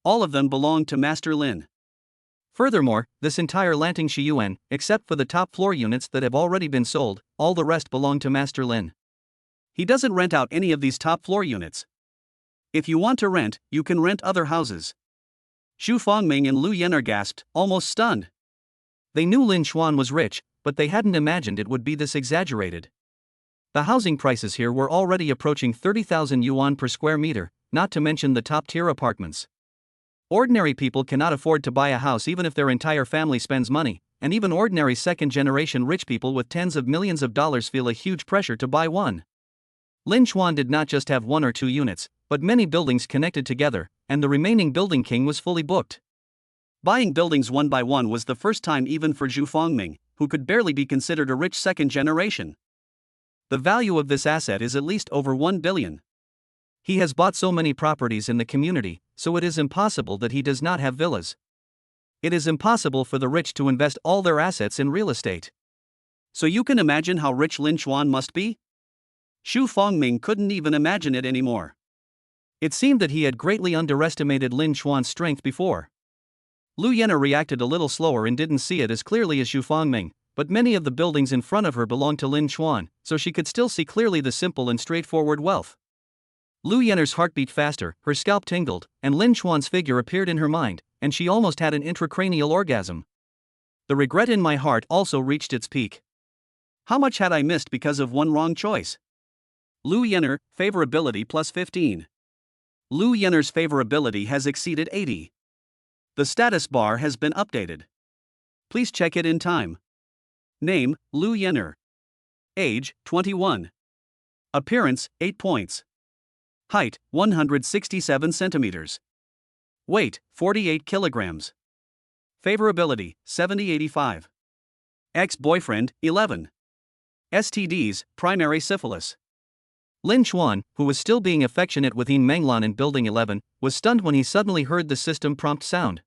All of them belong to Master Lin. Furthermore, this entire Lanting Shiyuan, except for the top floor units that have already been sold, all the rest belong to Master Lin. He doesn't rent out any of these top floor units. If you want to rent, you can rent other houses." Xu Fongming and Lu Yenner gasped, almost stunned. They knew Lin Chuan was rich, but they hadn't imagined it would be this exaggerated. The housing prices here were already approaching 30,000 yuan per square meter, not to mention the top-tier apartments. Ordinary people cannot afford to buy a house even if their entire family spends money, and even ordinary second-generation rich people with tens of millions of dollars feel a huge pressure to buy one. Lin Chuan did not just have one or two units, but many buildings connected together, and the remaining building king was fully booked. Buying buildings one by one was the first time even for Zhu Fongming, who could barely be considered a rich second generation. The value of this asset is at least over 1 billion. He has bought so many properties in the community, so it is impossible that he does not have villas. It is impossible for the rich to invest all their assets in real estate. So you can imagine how rich Lin Chuan must be? Zhu Fongming couldn't even imagine it anymore. It seemed that he had greatly underestimated Lin Chuan's strength before. Lu Yenner reacted a little slower and didn't see it as clearly as Zhu Fongming, but many of the buildings in front of her belonged to Lin Chuan, so she could still see clearly the simple and straightforward wealth. Lu Yenner's heart beat faster, her scalp tingled, and Lin Chuan's figure appeared in her mind, and she almost had an intracranial orgasm. The regret in my heart also reached its peak. How much had I missed because of one wrong choice? Lu Yenner, favorability plus 15. Lu Yenner's favorability has exceeded 80. The status bar has been updated. Please check it in time. Name, Lu Yenner. Age, 21. Appearance, 8 points. Height, 167 centimeters. Weight, 48 kilograms. Favorability, 70-85. Ex-boyfriend, 11. STDs, primary syphilis. Lin Chuan, who was still being affectionate with Yin Menglan in Building 11, was stunned when he suddenly heard the system prompt sound.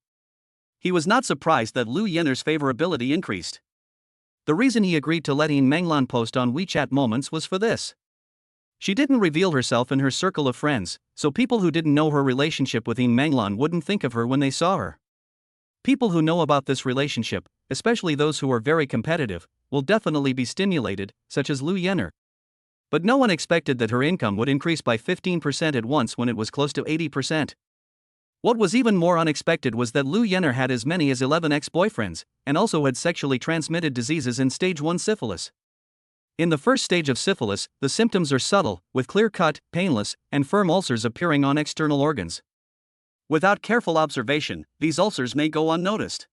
He was not surprised that Lu Yenner's favorability increased. The reason he agreed to let Yin Menglan post on WeChat Moments was for this. She didn't reveal herself in her circle of friends, so people who didn't know her relationship with Yin Menglan wouldn't think of her when they saw her. People who know about this relationship, especially those who are very competitive, will definitely be stimulated, such as Lu Yenner. But no one expected that her income would increase by 15% at once when it was close to 80%. What was even more unexpected was that Lu Yenner had as many as 11 ex-boyfriends, and also had sexually transmitted diseases in stage 1 syphilis. In the first stage of syphilis, the symptoms are subtle, with clear-cut, painless, and firm ulcers appearing on external organs. Without careful observation, these ulcers may go unnoticed.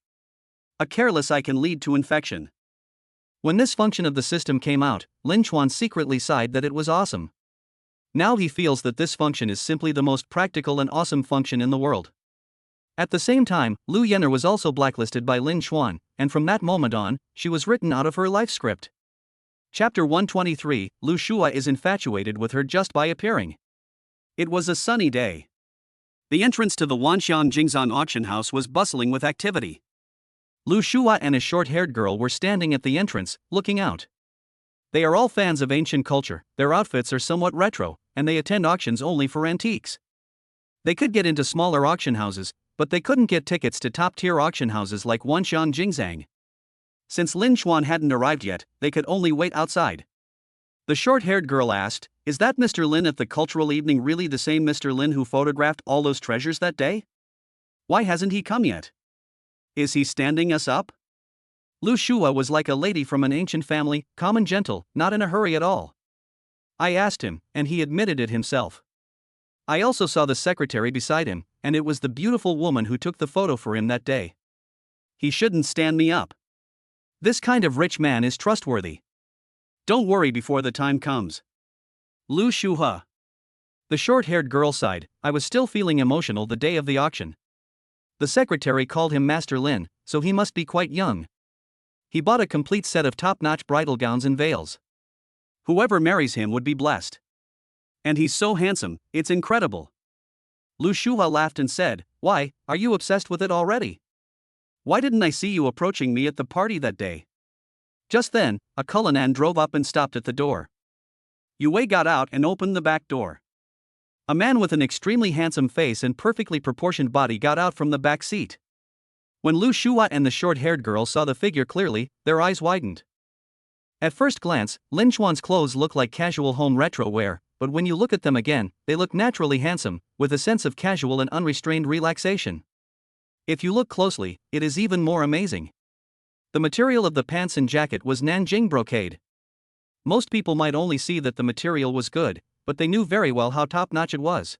A careless eye can lead to infection. When this function of the system came out, Lin Chuan secretly sighed that it was awesome. Now he feels that this function is simply the most practical and awesome function in the world. At the same time, Lu Yenner was also blacklisted by Lin Chuan, and from that moment on, she was written out of her life script. Chapter 123, Lu Shua is infatuated with her just by appearing. It was a sunny day. The entrance to the Wanxian Jingzan auction house was bustling with activity. Lu Shua and a short-haired girl were standing at the entrance, looking out. They are all fans of ancient culture, their outfits are somewhat retro, and they attend auctions only for antiques. They could get into smaller auction houses, but they couldn't get tickets to top-tier auction houses like Wanxian Jingzang. Since Lin Chuan hadn't arrived yet, they could only wait outside. The short-haired girl asked, "Is that Mr. Lin at the cultural evening really the same Mr. Lin who photographed all those treasures that day? Why hasn't he come yet? Is he standing us up?" Lu Shua was like a lady from an ancient family, calm and gentle, not in a hurry at all. I asked him, and he admitted it himself. I also saw the secretary beside him, and it was the beautiful woman who took the photo for him that day. He shouldn't stand me up. This kind of rich man is trustworthy. Don't worry before the time comes. Lu Shua. The short-haired girl sighed. I was still feeling emotional the day of the auction. The secretary called him Master Lin, so he must be quite young. He bought a complete set of top-notch bridal gowns and veils. Whoever marries him would be blessed. And he's so handsome, it's incredible. Lu Shua laughed and said, "Why, are you obsessed with it already? Why didn't I see you approaching me at the party that day?" Just then, a Cullinan drove up and stopped at the door. Yue got out and opened the back door. A man with an extremely handsome face and perfectly proportioned body got out from the back seat. When Lu Shua and the short-haired girl saw the figure clearly, their eyes widened. At first glance, Lin Chuan's clothes look like casual home retro wear, but when you look at them again, they look naturally handsome, with a sense of casual and unrestrained relaxation. If you look closely, it is even more amazing. The material of the pants and jacket was Nanjing brocade. Most people might only see that the material was good, but they knew very well how top-notch it was.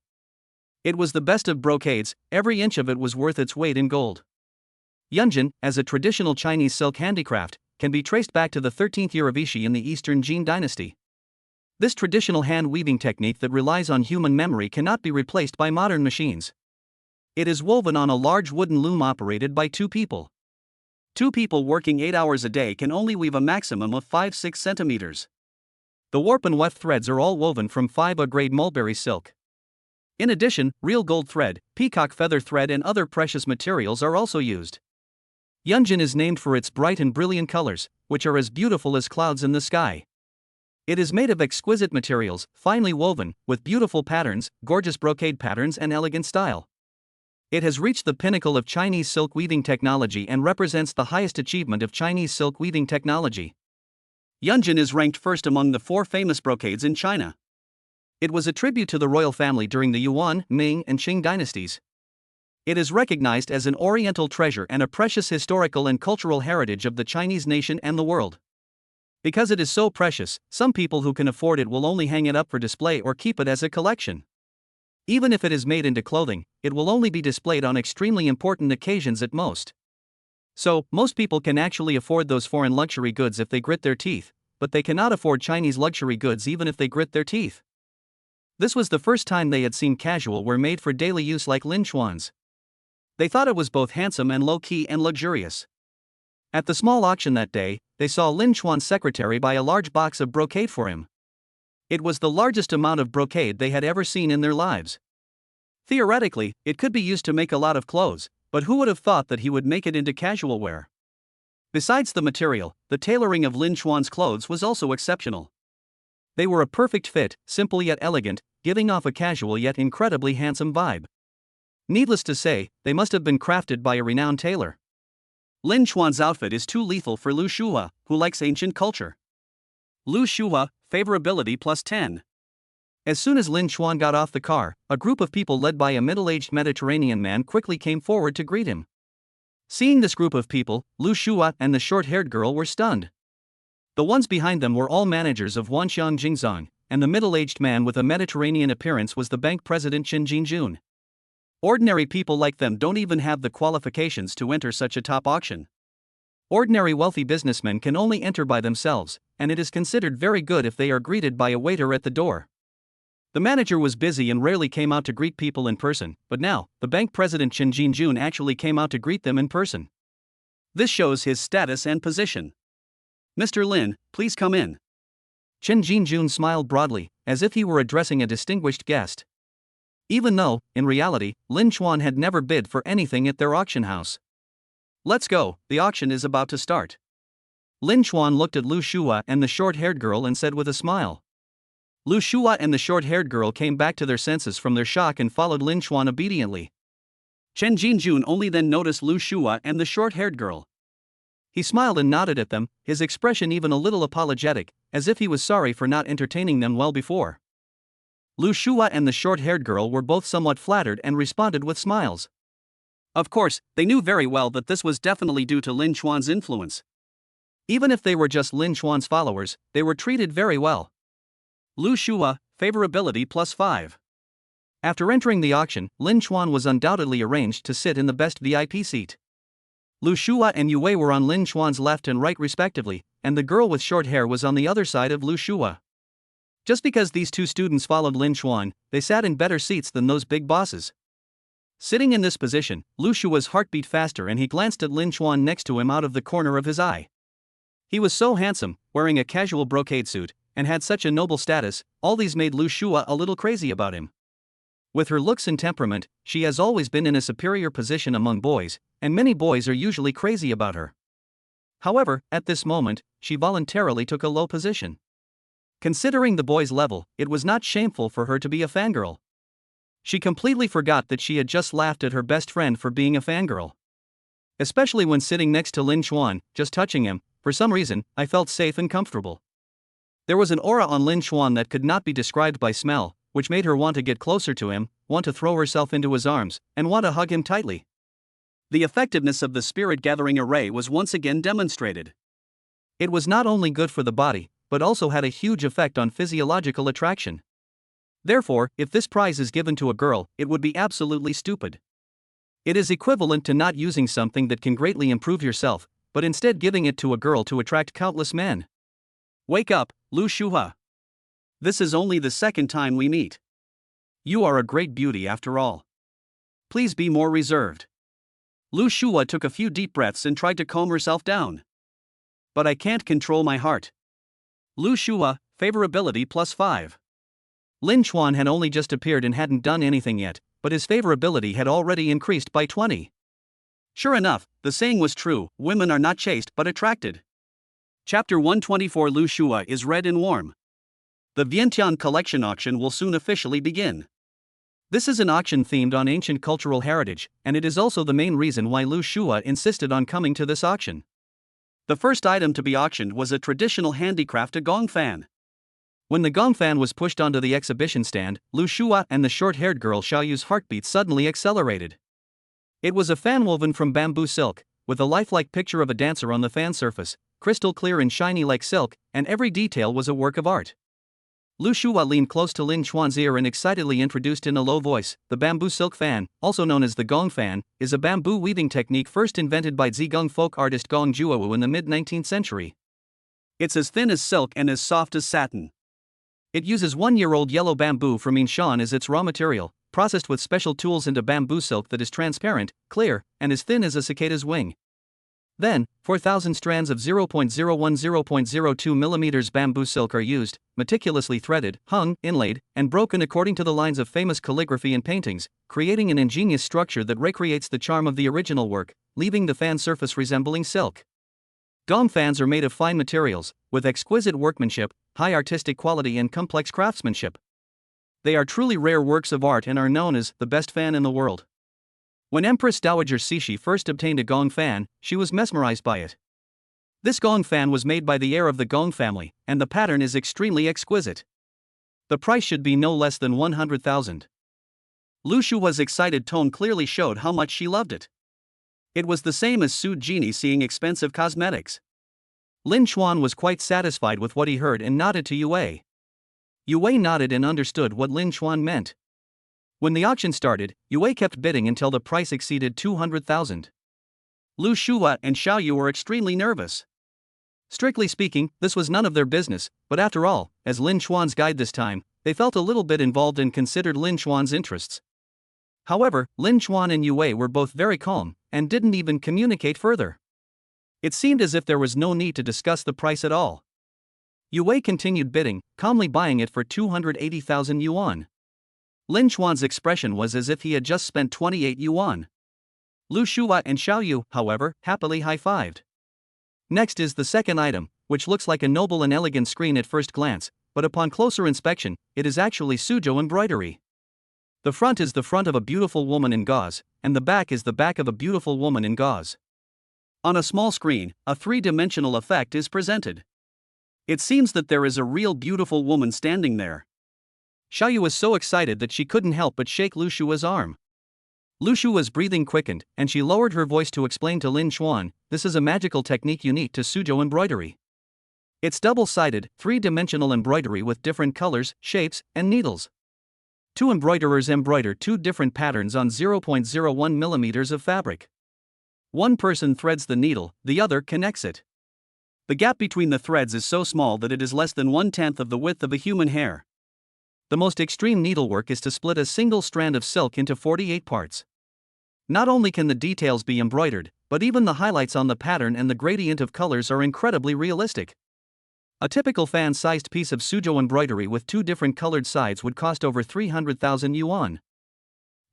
It was the best of brocades, every inch of it was worth its weight in gold. Yunjin, as a traditional Chinese silk handicraft, can be traced back to the 13th year of Ishi in the Eastern Jin dynasty. This traditional hand-weaving technique that relies on human memory cannot be replaced by modern machines. It is woven on a large wooden loom operated by 2 people. 2 people working 8 hours a day can only weave a maximum of 5-6 centimeters. The warp and weft threads are all woven from 5A grade mulberry silk. In addition, real gold thread, peacock feather thread and other precious materials are also used. Yunjin is named for its bright and brilliant colors, which are as beautiful as clouds in the sky. It is made of exquisite materials, finely woven, with beautiful patterns, gorgeous brocade patterns and elegant style. It has reached the pinnacle of Chinese silk weaving technology and represents the highest achievement of Chinese silk weaving technology. Yunjin is ranked first among the 4 famous brocades in China. It was a tribute to the royal family during the Yuan, Ming, and Qing dynasties. It is recognized as an oriental treasure and a precious historical and cultural heritage of the Chinese nation and the world. Because it is so precious, some people who can afford it will only hang it up for display or keep it as a collection. Even if it is made into clothing, it will only be displayed on extremely important occasions at most. So, most people can actually afford those foreign luxury goods if they grit their teeth, but they cannot afford Chinese luxury goods even if they grit their teeth. This was the first time they had seen casual wear made for daily use like Lin Chuan's. They thought it was both handsome and low-key and luxurious. At the small auction that day, they saw Lin Chuan's secretary buy a large box of brocade for him. It was the largest amount of brocade they had ever seen in their lives. Theoretically, it could be used to make a lot of clothes, but who would have thought that he would make it into casual wear? Besides the material, the tailoring of Lin Chuan's clothes was also exceptional. They were a perfect fit, simple yet elegant, giving off a casual yet incredibly handsome vibe. Needless to say, they must have been crafted by a renowned tailor. Lin Chuan's outfit is too lethal for Lu Shua, who likes ancient culture. Lu Shua, favorability plus 10. As soon as Lin Chuan got off the car, a group of people led by a middle-aged Mediterranean man quickly came forward to greet him. Seeing this group of people, Lu Shua and the short-haired girl were stunned. The ones behind them were all managers of Wanxiang Jingzong, and the middle-aged man with a Mediterranean appearance was the bank president Chen Jinjun. Ordinary people like them don't even have the qualifications to enter such a top auction. Ordinary wealthy businessmen can only enter by themselves, and it is considered very good if they are greeted by a waiter at the door. The manager was busy and rarely came out to greet people in person, but now, the bank president Chen Jinjun actually came out to greet them in person. This shows his status and position. Mr. Lin, please come in. Chen Jinjun smiled broadly, as if he were addressing a distinguished guest. Even though, in reality, Lin Chuan had never bid for anything at their auction house. Let's go, the auction is about to start. Lin Chuan looked at Lu Shua and the short-haired girl and said with a smile. Lu Shua and the short-haired girl came back to their senses from their shock and followed Lin Chuan obediently. Chen Jinjun only then noticed Lu Shua and the short-haired girl. He smiled and nodded at them, his expression even a little apologetic, as if he was sorry for not entertaining them well before. Lu Shua and the short-haired girl were both somewhat flattered and responded with smiles. Of course, they knew very well that this was definitely due to Lin Chuan's influence. Even if they were just Lin Chuan's followers, they were treated very well. Lu Shua, favorability plus 5. After entering the auction, Lin Chuan was undoubtedly arranged to sit in the best VIP seat. Lu Shua and Yue were on Lin Chuan's left and right respectively, and the girl with short hair was on the other side of Lu Shua. Just because these 2 students followed Lin Chuan, they sat in better seats than those big bosses. Sitting in this position, Lu Shua's heart beat faster and he glanced at Lin Chuan next to him out of the corner of his eye. He was so handsome, wearing a casual brocade suit, and had such a noble status, all these made Lu Shua a little crazy about him. With her looks and temperament, she has always been in a superior position among boys, and many boys are usually crazy about her. However, at this moment, she voluntarily took a low position. Considering the boys' level, it was not shameful for her to be a fangirl. She completely forgot that she had just laughed at her best friend for being a fangirl. Especially when sitting next to Lin Chuan, just touching him, for some reason, I felt safe and comfortable. There was an aura on Lin Chuan that could not be described by smell, which made her want to get closer to him, want to throw herself into his arms, and want to hug him tightly. The effectiveness of the spirit-gathering array was once again demonstrated. It was not only good for the body, but also had a huge effect on physiological attraction. Therefore, if this prize is given to a girl, it would be absolutely stupid. It is equivalent to not using something that can greatly improve yourself, but instead giving it to a girl to attract countless men. Wake up, Lu Shua. This is only the second time we meet. You are a great beauty after all. Please be more reserved. Lu Shua took a few deep breaths and tried to calm herself down. But I can't control my heart. Lu Shua, favorability +5. Lin Chuan had only just appeared and hadn't done anything yet, but his favorability had already increased by 20. Sure enough, the saying was true, women are not chased but attracted. Chapter 124 Lu Shua is red and warm. The Vientiane collection auction will soon officially begin. This is an auction themed on ancient cultural heritage, and it is also the main reason why Lu Shua insisted on coming to this auction. The first item to be auctioned was a traditional handicraft, a gong fan. When the gong fan was pushed onto the exhibition stand, Lu Shua and the short-haired girl Xiaoyu's heartbeat suddenly accelerated. It was a fan woven from bamboo silk, with a lifelike picture of a dancer on the fan surface, crystal clear and shiny like silk, and every detail was a work of art. Lu Shua leaned close to Lin Chuan's ear and excitedly introduced in a low voice, the bamboo silk fan, also known as the gong fan, is a bamboo weaving technique first invented by Zigong folk artist Gong Juowu in the mid-19th century. It's as thin as silk and as soft as satin. It uses 1-year-old yellow bamboo from Yinshan as its raw material, processed with special tools into bamboo silk that is transparent, clear, and as thin as a cicada's wing. Then, 4,000 strands of 0.010.02 mm bamboo silk are used, meticulously threaded, hung, inlaid, and broken according to the lines of famous calligraphy and paintings, creating an ingenious structure that recreates the charm of the original work, leaving the fan surface resembling silk. Gong fans are made of fine materials, with exquisite workmanship, high artistic quality and complex craftsmanship. They are truly rare works of art and are known as the best fan in the world. When Empress Dowager Cixi first obtained a gong fan, she was mesmerized by it. This gong fan was made by the heir of the Gong family, and the pattern is extremely exquisite. The price should be no less than 100,000. Lu Shua's excited tone clearly showed how much she loved it. It was the same as Su Genie seeing expensive cosmetics. Lin Chuan was quite satisfied with what he heard and nodded to Yue. Yue nodded and understood what Lin Chuan meant. When the auction started, Yue kept bidding until the price exceeded 200,000. Lu Shua and Xiaoyu were extremely nervous. Strictly speaking, this was none of their business, but after all, as Lin Chuan's guide this time, they felt a little bit involved and considered Lin Chuan's interests. However, Lin Chuan and Yue were both very calm, and didn't even communicate further. It seemed as if there was no need to discuss the price at all. Yue continued bidding, calmly buying it for 280,000 yuan. Lin Chuan's expression was as if he had just spent 28 yuan. Lu Shua and Xiaoyu, however, happily high-fived. Next is the second item, which looks like a noble and elegant screen at first glance, but upon closer inspection, it is actually Suzhou embroidery. The front is the front of a beautiful woman in gauze, and the back is the back of a beautiful woman in gauze. On a small screen, a three-dimensional effect is presented. It seems that there is a real beautiful woman standing there. Xiaoyu was so excited that she couldn't help but shake Lu Shua's arm. Lu Shua's breathing quickened, and she lowered her voice to explain to Lin Chuan, this is a magical technique unique to Suzhou embroidery. It's double-sided, three-dimensional embroidery with different colors, shapes, and needles. Two embroiderers embroider two different patterns on 0.01 millimeters of fabric. One person threads the needle, the other connects it. The gap between the threads is so small that it is less than 1/10 of the width of a human hair. The most extreme needlework is to split a single strand of silk into 48 parts. Not only can the details be embroidered, but even the highlights on the pattern and the gradient of colors are incredibly realistic. A typical fan-sized piece of Suzhou embroidery with two different colored sides would cost over 300,000 yuan.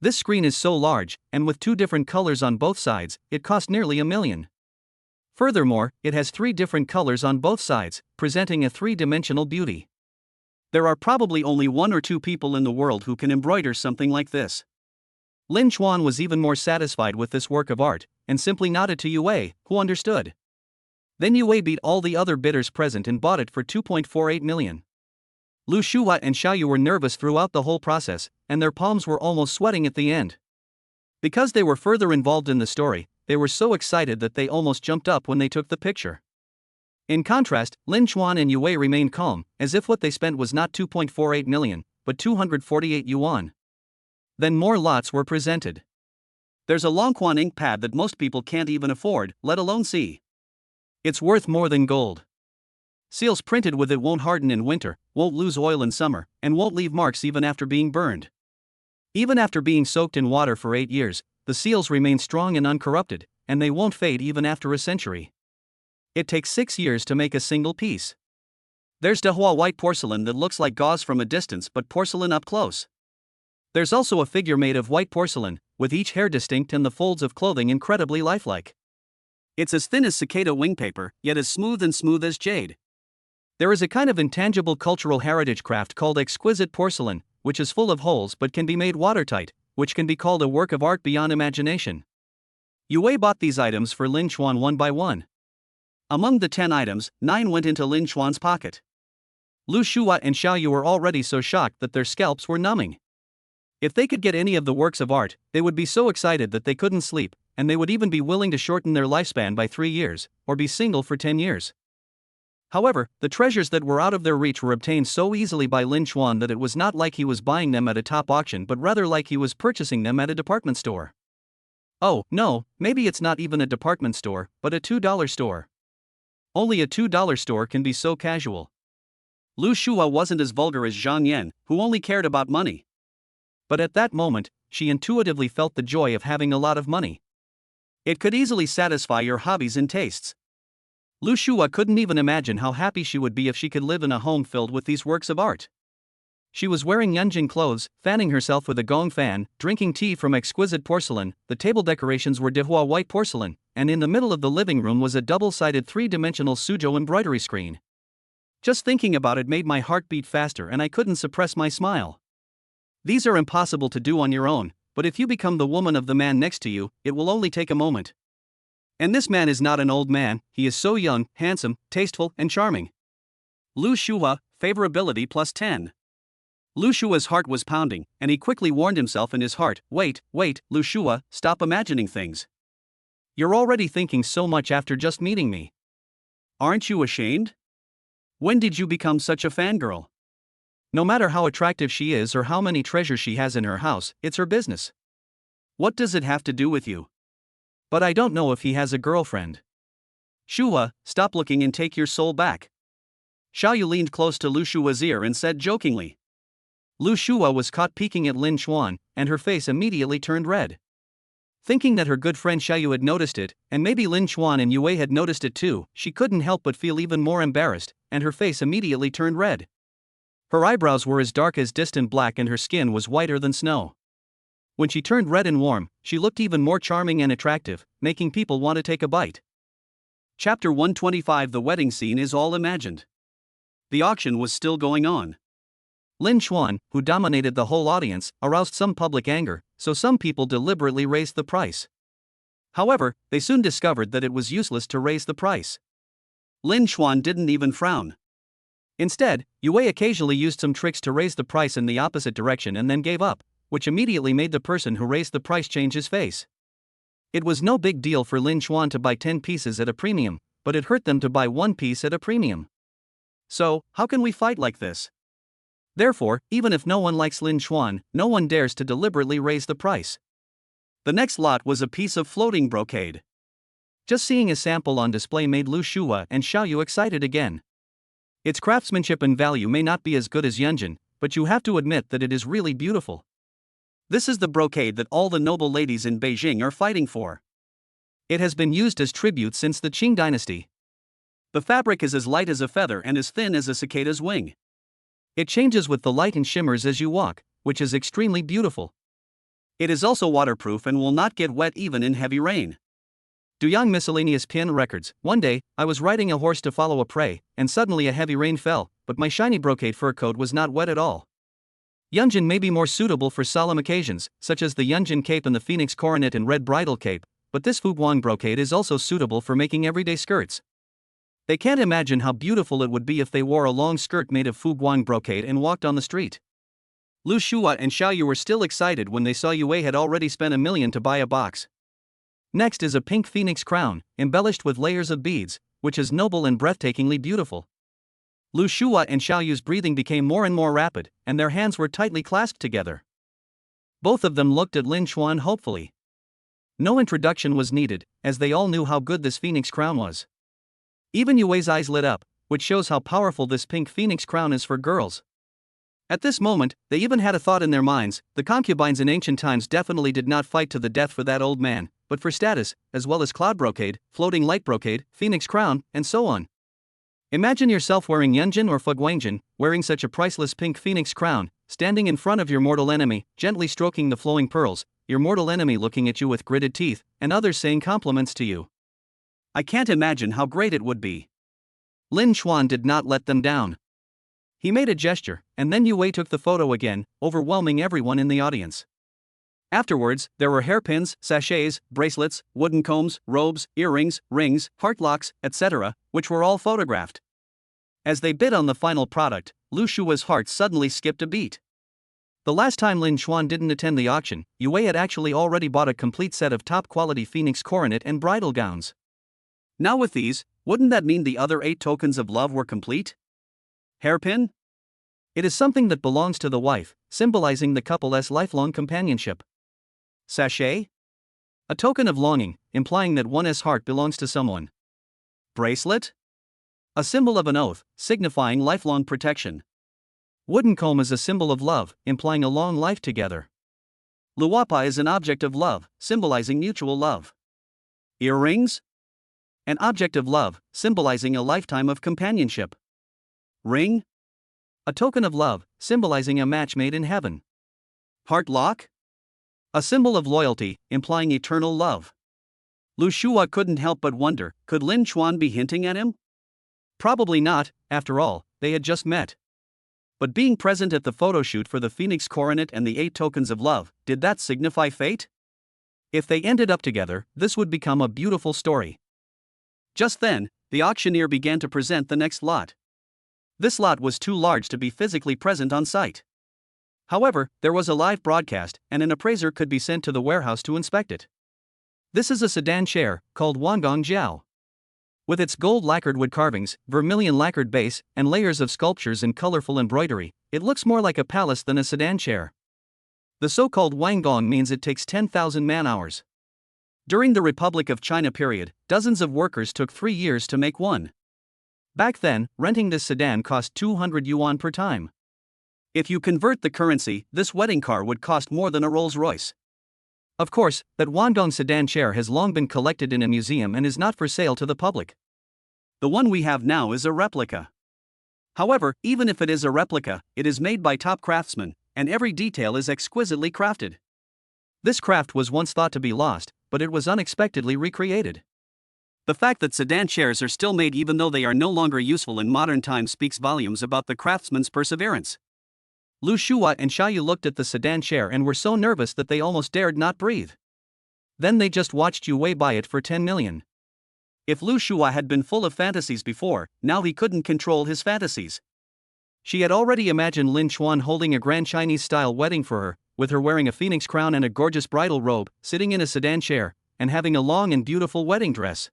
This screen is so large, and with two different colors on both sides, it cost nearly $1 million. Furthermore, it has three different colors on both sides, presenting a three-dimensional beauty. There are probably only one or two people in the world who can embroider something like this. Lin Chuan was even more satisfied with this work of art, and simply nodded to Yue, who understood. Then Yue beat all the other bidders present and bought it for 2.48 million. Lu Shua and Xiaoyu were nervous throughout the whole process, and their palms were almost sweating at the end. Because they were further involved in the story, they were so excited that they almost jumped up when they took the picture. In contrast, Lin Chuan and Yue remained calm, as if what they spent was not 2.48 million, but 248 yuan. Then more lots were presented. There's a Longquan ink pad that most people can't even afford, let alone see. It's worth more than gold. Seals printed with it won't harden in winter, won't lose oil in summer, and won't leave marks even after being burned. Even after being soaked in water for 8 years, the seals remain strong and uncorrupted, and they won't fade even after a century. It takes 6 years to make a single piece. There's Dehua white porcelain that looks like gauze from a distance but porcelain up close. There's also a figure made of white porcelain, with each hair distinct and the folds of clothing incredibly lifelike. It's as thin as cicada wing paper, yet as smooth as jade. There is a kind of intangible cultural heritage craft called exquisite porcelain, which is full of holes but can be made watertight, which can be called a work of art beyond imagination. Yue bought these items for Lin Xuan one by one. Among the 10 items, 9 went into Lin Xuan's pocket. Lu Shua and Xiaoyu were already so shocked that their scalps were numbing. If they could get any of the works of art, they would be so excited that they couldn't sleep, and they would even be willing to shorten their lifespan by 3 years, or be single for 10 years. However, the treasures that were out of their reach were obtained so easily by Lin Xuan that it was not like he was buying them at a top auction but rather like he was purchasing them at a department store. Oh, no, maybe it's not even a department store, but a $2 store. Only a $2 store can be so casual. Lu Shua wasn't as vulgar as Zhang Yan, who only cared about money. But at that moment, she intuitively felt the joy of having a lot of money. It could easily satisfy your hobbies and tastes. Lu Shua couldn't even imagine how happy she would be if she could live in a home filled with these works of art. She was wearing Yunjin clothes, fanning herself with a gong fan, drinking tea from exquisite porcelain. The table decorations were Dehua white porcelain, and in the middle of the living room was a double-sided 3-dimensional Suzhou embroidery screen. Just thinking about it made my heart beat faster and I couldn't suppress my smile. These are impossible to do on your own, but if you become the woman of the man next to you, it will only take a moment. And this man is not an old man, he is so young, handsome, tasteful, and charming. Lu Shua, favorability plus 10. Lu Shua's heart was pounding, and he quickly warned himself in his heart, wait, Lu Shua, stop imagining things. You're already thinking so much after just meeting me. Aren't you ashamed? When did you become such a fangirl? No matter how attractive she is or how many treasures she has in her house, it's her business. What does it have to do with you? But I don't know if he has a girlfriend. Shua, stop looking and take your soul back. Xiaoyu leaned close to Lu Shua's ear and said jokingly. Lu Shua was caught peeking at Lin Xuan, and her face immediately turned red. Thinking that her good friend Xiaoyu had noticed it, and maybe Lin Xuan and Yue had noticed it too, she couldn't help but feel even more embarrassed, and her face immediately turned red. Her eyebrows were as dark as distant black and her skin was whiter than snow. When she turned red and warm, she looked even more charming and attractive, making people want to take a bite. Chapter 125. The wedding scene is all imagined. The auction was still going on. Lin Xuan, who dominated the whole audience, aroused some public anger, so some people deliberately raised the price. However, they soon discovered that it was useless to raise the price. Lin Xuan didn't even frown. Instead, Yue occasionally used some tricks to raise the price in the opposite direction and then gave up, which immediately made the person who raised the price change his face. It was no big deal for Lin Xuan to buy 10 pieces at a premium, but it hurt them to buy 1 piece at a premium. So, how can we fight like this? Therefore, even if no one likes Lin Xuan, no one dares to deliberately raise the price. The next lot was a piece of floating brocade. Just seeing a sample on display made Lu Shua and Xiaoyu excited again. Its craftsmanship and value may not be as good as Yunjin, but you have to admit that it is really beautiful. This is the brocade that all the noble ladies in Beijing are fighting for. It has been used as tribute since the Qing dynasty. The fabric is as light as a feather and as thin as a cicada's wing. It changes with the light and shimmers as you walk, which is extremely beautiful. It is also waterproof and will not get wet even in heavy rain. Duyang Miscellaneous Pin Records. One day, I was riding a horse to follow a prey, and suddenly a heavy rain fell, but my shiny brocade fur coat was not wet at all. Yunjin may be more suitable for solemn occasions, such as the Yunjin cape and the phoenix coronet and red bridal cape, but this Fuguang brocade is also suitable for making everyday skirts. They can't imagine how beautiful it would be if they wore a long skirt made of Fuguang brocade and walked on the street. Lu Shua and Xiaoyu were still excited when they saw Yue had already spent $1 million to buy a box. Next is a pink phoenix crown, embellished with layers of beads, which is noble and breathtakingly beautiful. Lu Shua and Xiaoyu's breathing became more and more rapid, and their hands were tightly clasped together. Both of them looked at Lin Xuan hopefully. No introduction was needed, as they all knew how good this phoenix crown was. Even Yue's eyes lit up, which shows how powerful this pink phoenix crown is for girls. At this moment, they even had a thought in their minds: the concubines in ancient times definitely did not fight to the death for that old man, but for status, as well as cloud brocade, floating light brocade, phoenix crown, and so on. Imagine yourself wearing Yunjin or Fuguangjin, wearing such a priceless pink phoenix crown, standing in front of your mortal enemy, gently stroking the flowing pearls, your mortal enemy looking at you with gritted teeth, and others saying compliments to you. I can't imagine how great it would be. Lin Chuan did not let them down. He made a gesture, and then Yue took the photo again, overwhelming everyone in the audience. Afterwards, there were hairpins, sachets, bracelets, wooden combs, robes, earrings, rings, heart locks, etc., which were all photographed. As they bid on the final product, Lu Shua's heart suddenly skipped a beat. The last time Lin Chuan didn't attend the auction, Yue had actually already bought a complete set of top-quality phoenix coronet and bridal gowns. Now with these, wouldn't that mean the other 8 tokens of love were complete? Hairpin? It is something that belongs to the wife, symbolizing the couple's lifelong companionship. Sachet? A token of longing, implying that one's heart belongs to someone. Bracelet? A symbol of an oath, signifying lifelong protection. Wooden comb is a symbol of love, implying a long life together. Luapa is an object of love, symbolizing mutual love. Earrings? An object of love, symbolizing a lifetime of companionship. Ring? A token of love, symbolizing a match made in heaven. Heart lock? A symbol of loyalty, implying eternal love. Lu Shua couldn't help but wonder, could Lin Chuan be hinting at him? Probably not, after all, they had just met. But being present at the photo shoot for the Phoenix Coronet and the 8 tokens of love, did that signify fate? If they ended up together, this would become a beautiful story. Just then, the auctioneer began to present the next lot. This lot was too large to be physically present on site. However, there was a live broadcast, and an appraiser could be sent to the warehouse to inspect it. This is a sedan chair, called Wangong Jiao. With its gold lacquered wood carvings, vermilion lacquered base, and layers of sculptures and colorful embroidery, it looks more like a palace than a sedan chair. The so-called Wangong means it takes 10,000 man-hours. During the Republic of China period, dozens of workers took 3 years to make one. Back then, renting this sedan cost 200 yuan per time. If you convert the currency, this wedding car would cost more than a Rolls-Royce. Of course, that Wangong sedan chair has long been collected in a museum and is not for sale to the public. The one we have now is a replica. However, even if it is a replica, it is made by top craftsmen, and every detail is exquisitely crafted. This craft was once thought to be lost, but it was unexpectedly recreated. The fact that sedan chairs are still made even though they are no longer useful in modern times speaks volumes about the craftsman's perseverance. Lu Shua and Xiaoyu looked at the sedan chair and were so nervous that they almost dared not breathe. Then they just watched Yue buy it for 10 million. If Lu Shua had been full of fantasies before, now he couldn't control his fantasies. She had already imagined Lin Chuan holding a grand Chinese-style wedding for her, with her wearing a phoenix crown and a gorgeous bridal robe, sitting in a sedan chair, and having a long and beautiful wedding dress.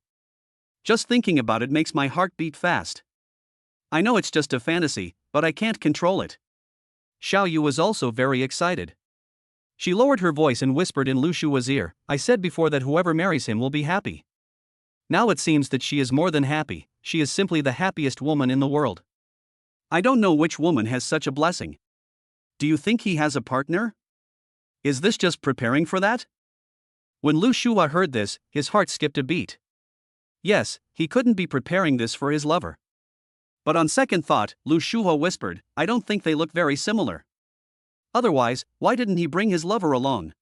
Just thinking about it makes my heart beat fast. I know it's just a fantasy, but I can't control it. Xiaoyu was also very excited. She lowered her voice and whispered in Lu Shua's ear, "I said before that whoever marries him will be happy. Now it seems that she is more than happy, she is simply the happiest woman in the world." I don't know which woman has such a blessing. Do you think he has a partner? Is this just preparing for that? When Lu Shua heard this, his heart skipped a beat. Yes, he couldn't be preparing this for his lover. But on second thought, Lu Shua whispered, I don't think they look very similar. Otherwise, why didn't he bring his lover along?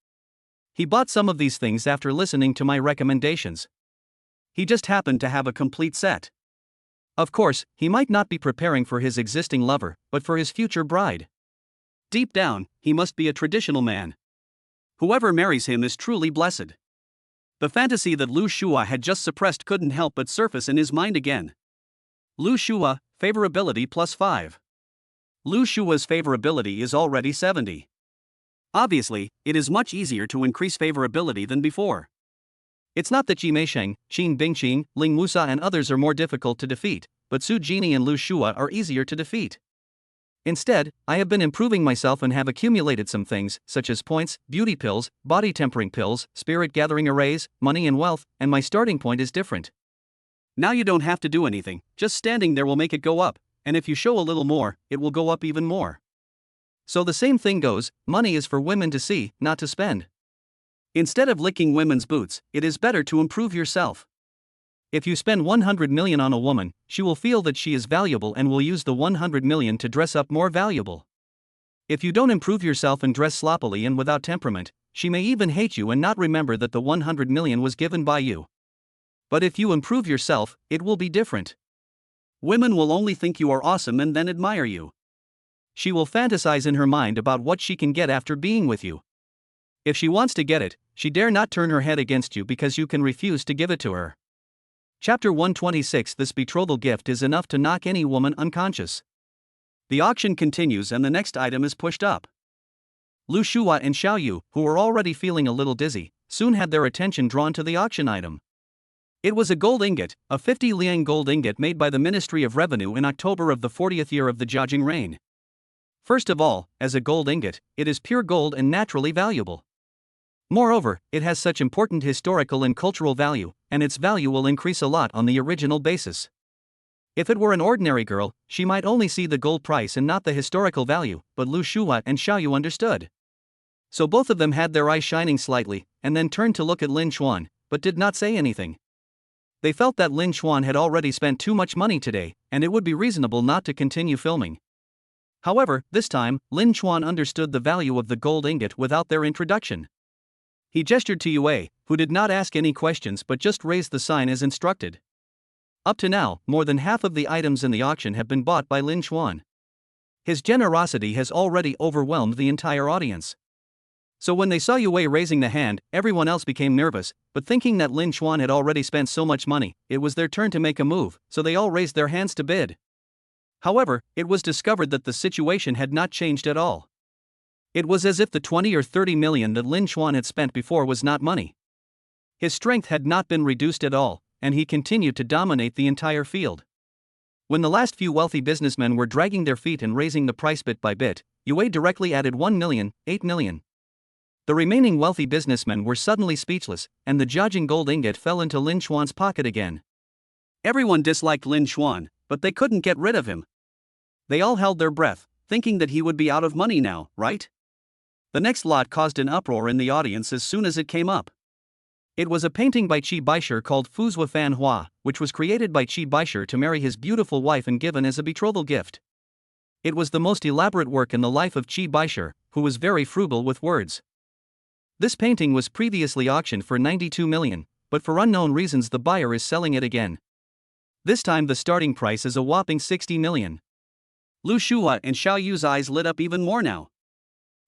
He bought some of these things after listening to my recommendations. He just happened to have a complete set. Of course, he might not be preparing for his existing lover, but for his future bride. Deep down, he must be a traditional man. Whoever marries him is truly blessed. The fantasy that Lu Shua had just suppressed couldn't help but surface in his mind again. Lu Shua, favorability +5. Lu Shua's favorability is already 70. Obviously, it is much easier to increase favorability than before. It's not that Ji Meisheng, Qin Bingqing, Ling Musa and others are more difficult to defeat, but Su Jini and Lu Shua are easier to defeat. Instead, I have been improving myself and have accumulated some things, such as points, beauty pills, body tempering pills, spirit gathering arrays, money and wealth, and my starting point is different. Now you don't have to do anything, just standing there will make it go up, and if you show a little more, it will go up even more. So the same thing goes, money is for women to see, not to spend. Instead of licking women's boots, it is better to improve yourself. If you spend 100 million on a woman, she will feel that she is valuable and will use the 100 million to dress up more valuable. If you don't improve yourself and dress sloppily and without temperament, she may even hate you and not remember that the 100 million was given by you. But if you improve yourself, it will be different. Women will only think you are awesome and then admire you. She will fantasize in her mind about what she can get after being with you. If she wants to get it, she dare not turn her head against you because you can refuse to give it to her. Chapter 126. This betrothal gift is enough to knock any woman unconscious. The auction continues and the next item is pushed up. Lu Shua and Xiao Yu, who were already feeling a little dizzy, soon had their attention drawn to the auction item. It was a gold ingot, a 50 liang gold ingot made by the Ministry of Revenue in October of the 40th year of the Jiajing reign. First of all, as a gold ingot, it is pure gold and naturally valuable. Moreover, it has such important historical and cultural value, and its value will increase a lot on the original basis. If it were an ordinary girl, she might only see the gold price and not the historical value, but Lu Shua and Xiao Yu understood. So both of them had their eyes shining slightly, and then turned to look at Lin Xuan, but did not say anything. They felt that Lin Xuan had already spent too much money today, and it would be reasonable not to continue filming. However, this time, Lin Xuan understood the value of the gold ingot without their introduction. He gestured to Yue, who did not ask any questions but just raised the sign as instructed. Up to now, more than half of the items in the auction have been bought by Lin Xuan. His generosity has already overwhelmed the entire audience. So when they saw Yue raising the hand, everyone else became nervous, but thinking that Lin Xuan had already spent so much money, it was their turn to make a move, so they all raised their hands to bid. However, it was discovered that the situation had not changed at all. It was as if the 20 or 30 million that Lin Xuan had spent before was not money. His strength had not been reduced at all, and he continued to dominate the entire field. When the last few wealthy businessmen were dragging their feet and raising the price bit by bit, Yue directly added 1 million, 8 million. The remaining wealthy businessmen were suddenly speechless, and the Jiajing gold ingot fell into Lin Xuan's pocket again. Everyone disliked Lin Xuan, but they couldn't get rid of him. They all held their breath, thinking that he would be out of money now, right? The next lot caused an uproar in the audience as soon as it came up. It was a painting by Qi Baisher called Fuzhua Fan Hua, which was created by Qi Baisher to marry his beautiful wife and given as a betrothal gift. It was the most elaborate work in the life of Qi Baisher, who was very frugal with words. This painting was previously auctioned for 92 million, but for unknown reasons the buyer is selling it again. This time the starting price is a whopping 60 million. Lu Shua and Xiao Yu's eyes lit up even more now.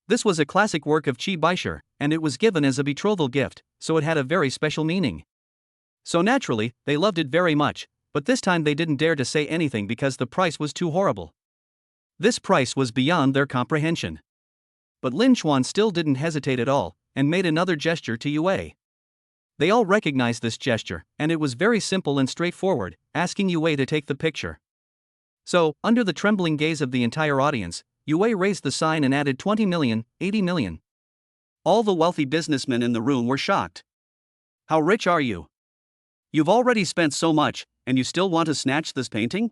This was a classic work of Qi Baisher, and it was given as a betrothal gift, so it had a very special meaning. So naturally, they loved it very much, but this time they didn't dare to say anything because the price was too horrible. This price was beyond their comprehension. But Lin Xuan still didn't hesitate at all, and made another gesture to Yue. They all recognized this gesture, and it was very simple and straightforward, asking Yue to take the picture. So, under the trembling gaze of the entire audience, Yue raised the sign and added 20 million, 80 million. All the wealthy businessmen in the room were shocked. How rich are you? You've already spent so much, and you still want to snatch this painting?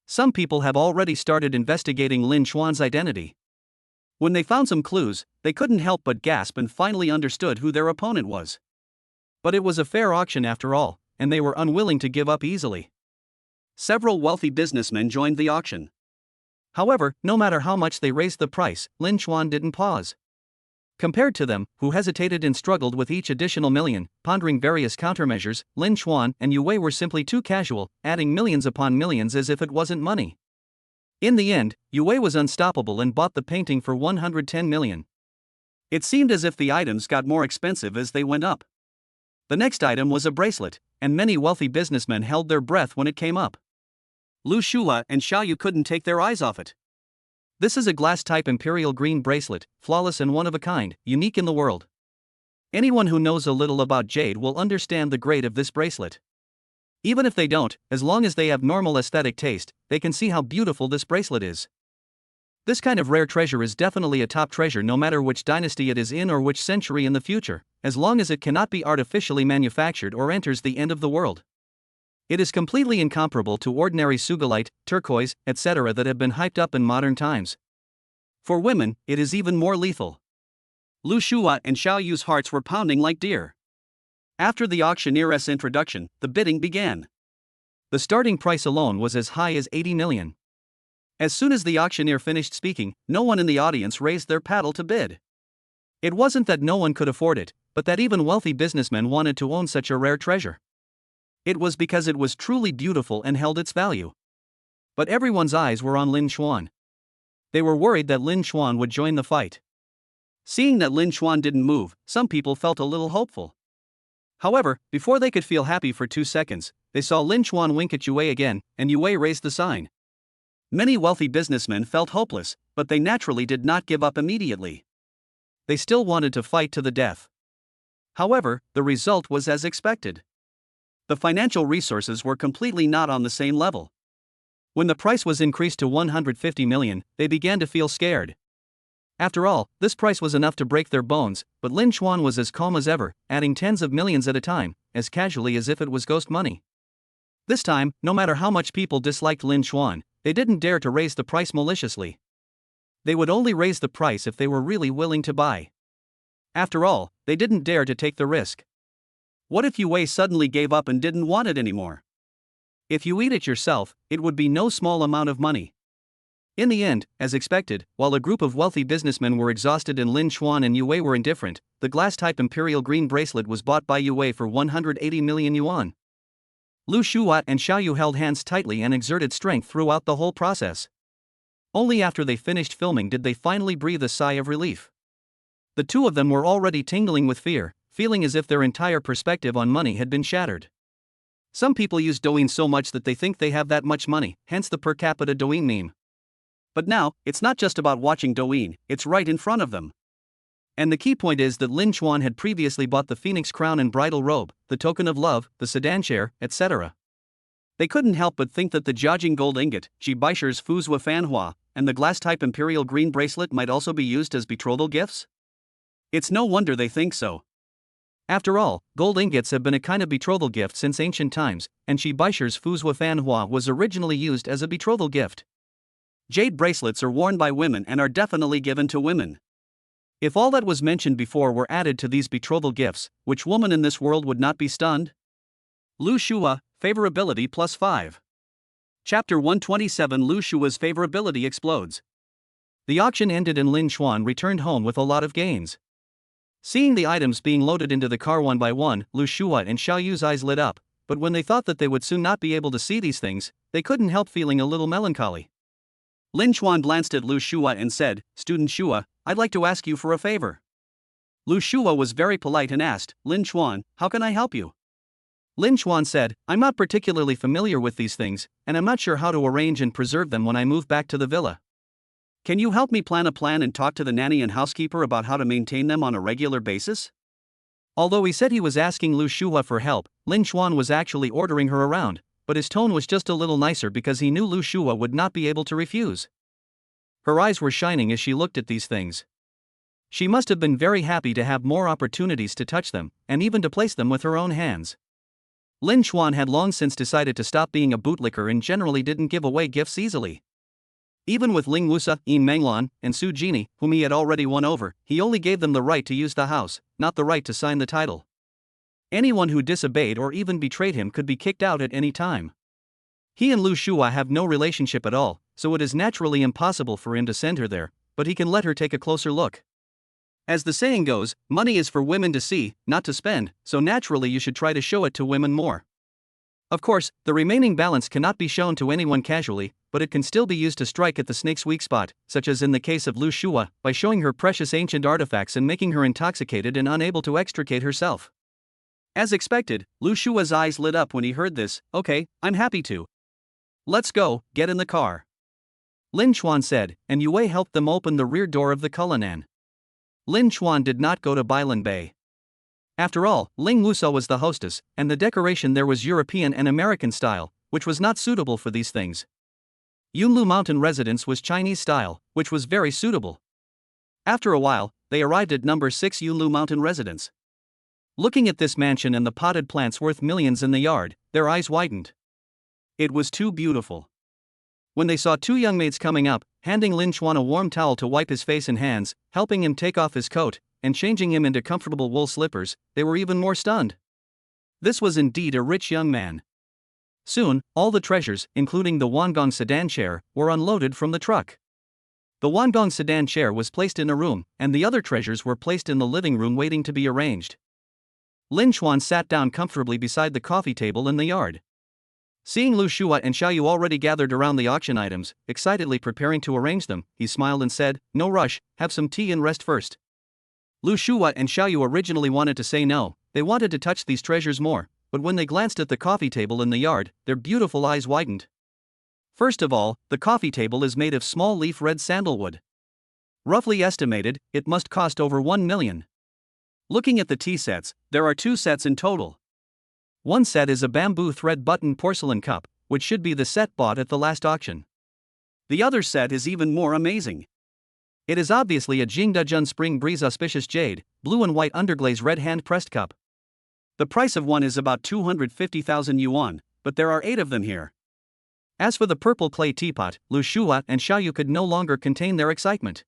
Some people have already started investigating Lin Xuan's identity. When they found some clues, they couldn't help but gasp and finally understood who their opponent was. But it was a fair auction after all, and they were unwilling to give up easily. Several wealthy businessmen joined the auction. However, no matter how much they raised the price, Lin Xuan didn't pause. Compared to them, who hesitated and struggled with each additional million, pondering various countermeasures, Lin Xuan and Yue were simply too casual, adding millions upon millions as if it wasn't money. In the end, Yue was unstoppable and bought the painting for 110 million. It seemed as if the items got more expensive as they went up. The next item was a bracelet, and many wealthy businessmen held their breath when it came up. Lu Shua and Xiao Yu couldn't take their eyes off it. This is a glass-type imperial green bracelet, flawless and one of a kind, unique in the world. Anyone who knows a little about jade will understand the grade of this bracelet. Even if they don't, as long as they have normal aesthetic taste, they can see how beautiful this bracelet is. This kind of rare treasure is definitely a top treasure no matter which dynasty it is in or which century in the future, as long as it cannot be artificially manufactured or enters the end of the world. It is completely incomparable to ordinary sugilite, turquoise, etc. that have been hyped up in modern times. For women, it is even more lethal. Lu Shua and Xiao Yu's hearts were pounding like deer. After the auctioneer's introduction, the bidding began. The starting price alone was as high as 80 million. As soon as the auctioneer finished speaking, no one in the audience raised their paddle to bid. It wasn't that no one could afford it, but that even wealthy businessmen wanted to own such a rare treasure. It was because it was truly beautiful and held its value. But everyone's eyes were on Lin Xuan. They were worried that Lin Xuan would join the fight. Seeing that Lin Xuan didn't move, some people felt a little hopeful. However, before they could feel happy for 2 seconds, they saw Lin Xuan wink at Yue again, and Yue raised the sign. Many wealthy businessmen felt hopeless, but they naturally did not give up immediately. They still wanted to fight to the death. However, the result was as expected. The financial resources were completely not on the same level. When the price was increased to 150 million, they began to feel scared. After all, this price was enough to break their bones, but Lin Xuan was as calm as ever, adding tens of millions at a time, as casually as if it was ghost money. This time, no matter how much people disliked Lin Xuan, they didn't dare to raise the price maliciously. They would only raise the price if they were really willing to buy. After all, they didn't dare to take the risk. What if Yue suddenly gave up and didn't want it anymore? If you eat it yourself, it would be no small amount of money. In the end, as expected, while a group of wealthy businessmen were exhausted and Lin Xuan and Yue were indifferent, the glass-type imperial green bracelet was bought by Yue for 180 million yuan. Lu Shua and Xiao Yu held hands tightly and exerted strength throughout the whole process. Only after they finished filming did they finally breathe a sigh of relief. The two of them were already tingling with fear, feeling as if their entire perspective on money had been shattered. Some people use Douyin so much that they think they have that much money, hence the per capita Douyin meme. But now, it's not just about watching Douyin, it's right in front of them. And the key point is that Lin Xuan had previously bought the phoenix crown and bridal robe, the token of love, the sedan chair, etc. They couldn't help but think that the Jiajing gold ingot, Ji Baisher's Fuzhua Fanhua, and the glass-type imperial green bracelet might also be used as betrothal gifts? It's no wonder they think so. After all, gold ingots have been a kind of betrothal gift since ancient times, and Ji Baisher's Fuzhua Fanhua was originally used as a betrothal gift. Jade bracelets are worn by women and are definitely given to women. If all that was mentioned before were added to these betrothal gifts, which woman in this world would not be stunned? Lu Shua, favorability +5. Chapter 127. Lu Shua's favorability explodes. The auction ended and Lin Xuan returned home with a lot of gains. Seeing the items being loaded into the car one by one, Lu Shua and Xiao Yu's eyes lit up, but when they thought that they would soon not be able to see these things, they couldn't help feeling a little melancholy. Lin Xuan glanced at Lu Shua and said, "Student Shua, I'd like to ask you for a favor." Lu Shua was very polite and asked, "Lin Xuan, how can I help you?" Lin Xuan said, "I'm not particularly familiar with these things, and I'm not sure how to arrange and preserve them when I move back to the villa. Can you help me plan a plan and talk to the nanny and housekeeper about how to maintain them on a regular basis?" Although he said he was asking Lu Shua for help, Lin Xuan was actually ordering her around, but his tone was just a little nicer because he knew Lu Shua would not be able to refuse. Her eyes were shining as she looked at these things. She must have been very happy to have more opportunities to touch them, and even to place them with her own hands. Lin Xuan had long since decided to stop being a bootlicker and generally didn't give away gifts easily. Even with Ling Wusa, Yin Menglan, and Su Jini, whom he had already won over, he only gave them the right to use the house, not the right to sign the title. Anyone who disobeyed or even betrayed him could be kicked out at any time. He and Lu Shua have no relationship at all, so it is naturally impossible for him to send her there, but he can let her take a closer look. As the saying goes, money is for women to see, not to spend, so naturally you should try to show it to women more. Of course, the remaining balance cannot be shown to anyone casually, but it can still be used to strike at the snake's weak spot, such as in the case of Lu Shua, by showing her precious ancient artifacts and making her intoxicated and unable to extricate herself. As expected, Lu Shua's eyes lit up when he heard this. "Okay, I'm happy to. Let's go, get in the car," Lin Xuan said, and Yue helped them open the rear door of the Cullinan. Lin Xuan did not go to Bailan Bay. After all, Ling Wusa was the hostess, and the decoration there was European and American style, which was not suitable for these things. Yunlu Mountain residence was Chinese style, which was very suitable. After a while, they arrived at number 6 Yunlu Mountain residence. Looking at this mansion and the potted plants worth millions in the yard, their eyes widened. It was too beautiful. When they saw two young maids coming up, handing Lin Chuan a warm towel to wipe his face and hands, helping him take off his coat, and changing him into comfortable wool slippers, they were even more stunned. This was indeed a rich young man. Soon, all the treasures, including the Wangong sedan chair, were unloaded from the truck. The Wangong sedan chair was placed in a room, and the other treasures were placed in the living room waiting to be arranged. Lin Chuan sat down comfortably beside the coffee table in the yard. Seeing Lu Shua and Xiaoyu already gathered around the auction items, excitedly preparing to arrange them, he smiled and said, "No rush, have some tea and rest first." Lu Shua and Xiaoyu originally wanted to say no, they wanted to touch these treasures more, but when they glanced at the coffee table in the yard, their beautiful eyes widened. First of all, the coffee table is made of small leaf red sandalwood. Roughly estimated, it must cost over 1 million. Looking at the tea sets, there are 2 sets in total. One set is a bamboo thread button porcelain cup, which should be the set bought at the last auction. The other set is even more amazing. It is obviously a Jingdajun Spring Breeze Auspicious Jade, blue and white underglaze red hand-pressed cup. The price of one is about 250,000 yuan, but there are 8 of them here. As for the purple clay teapot, Lu Shua and Xiaoyu could no longer contain their excitement.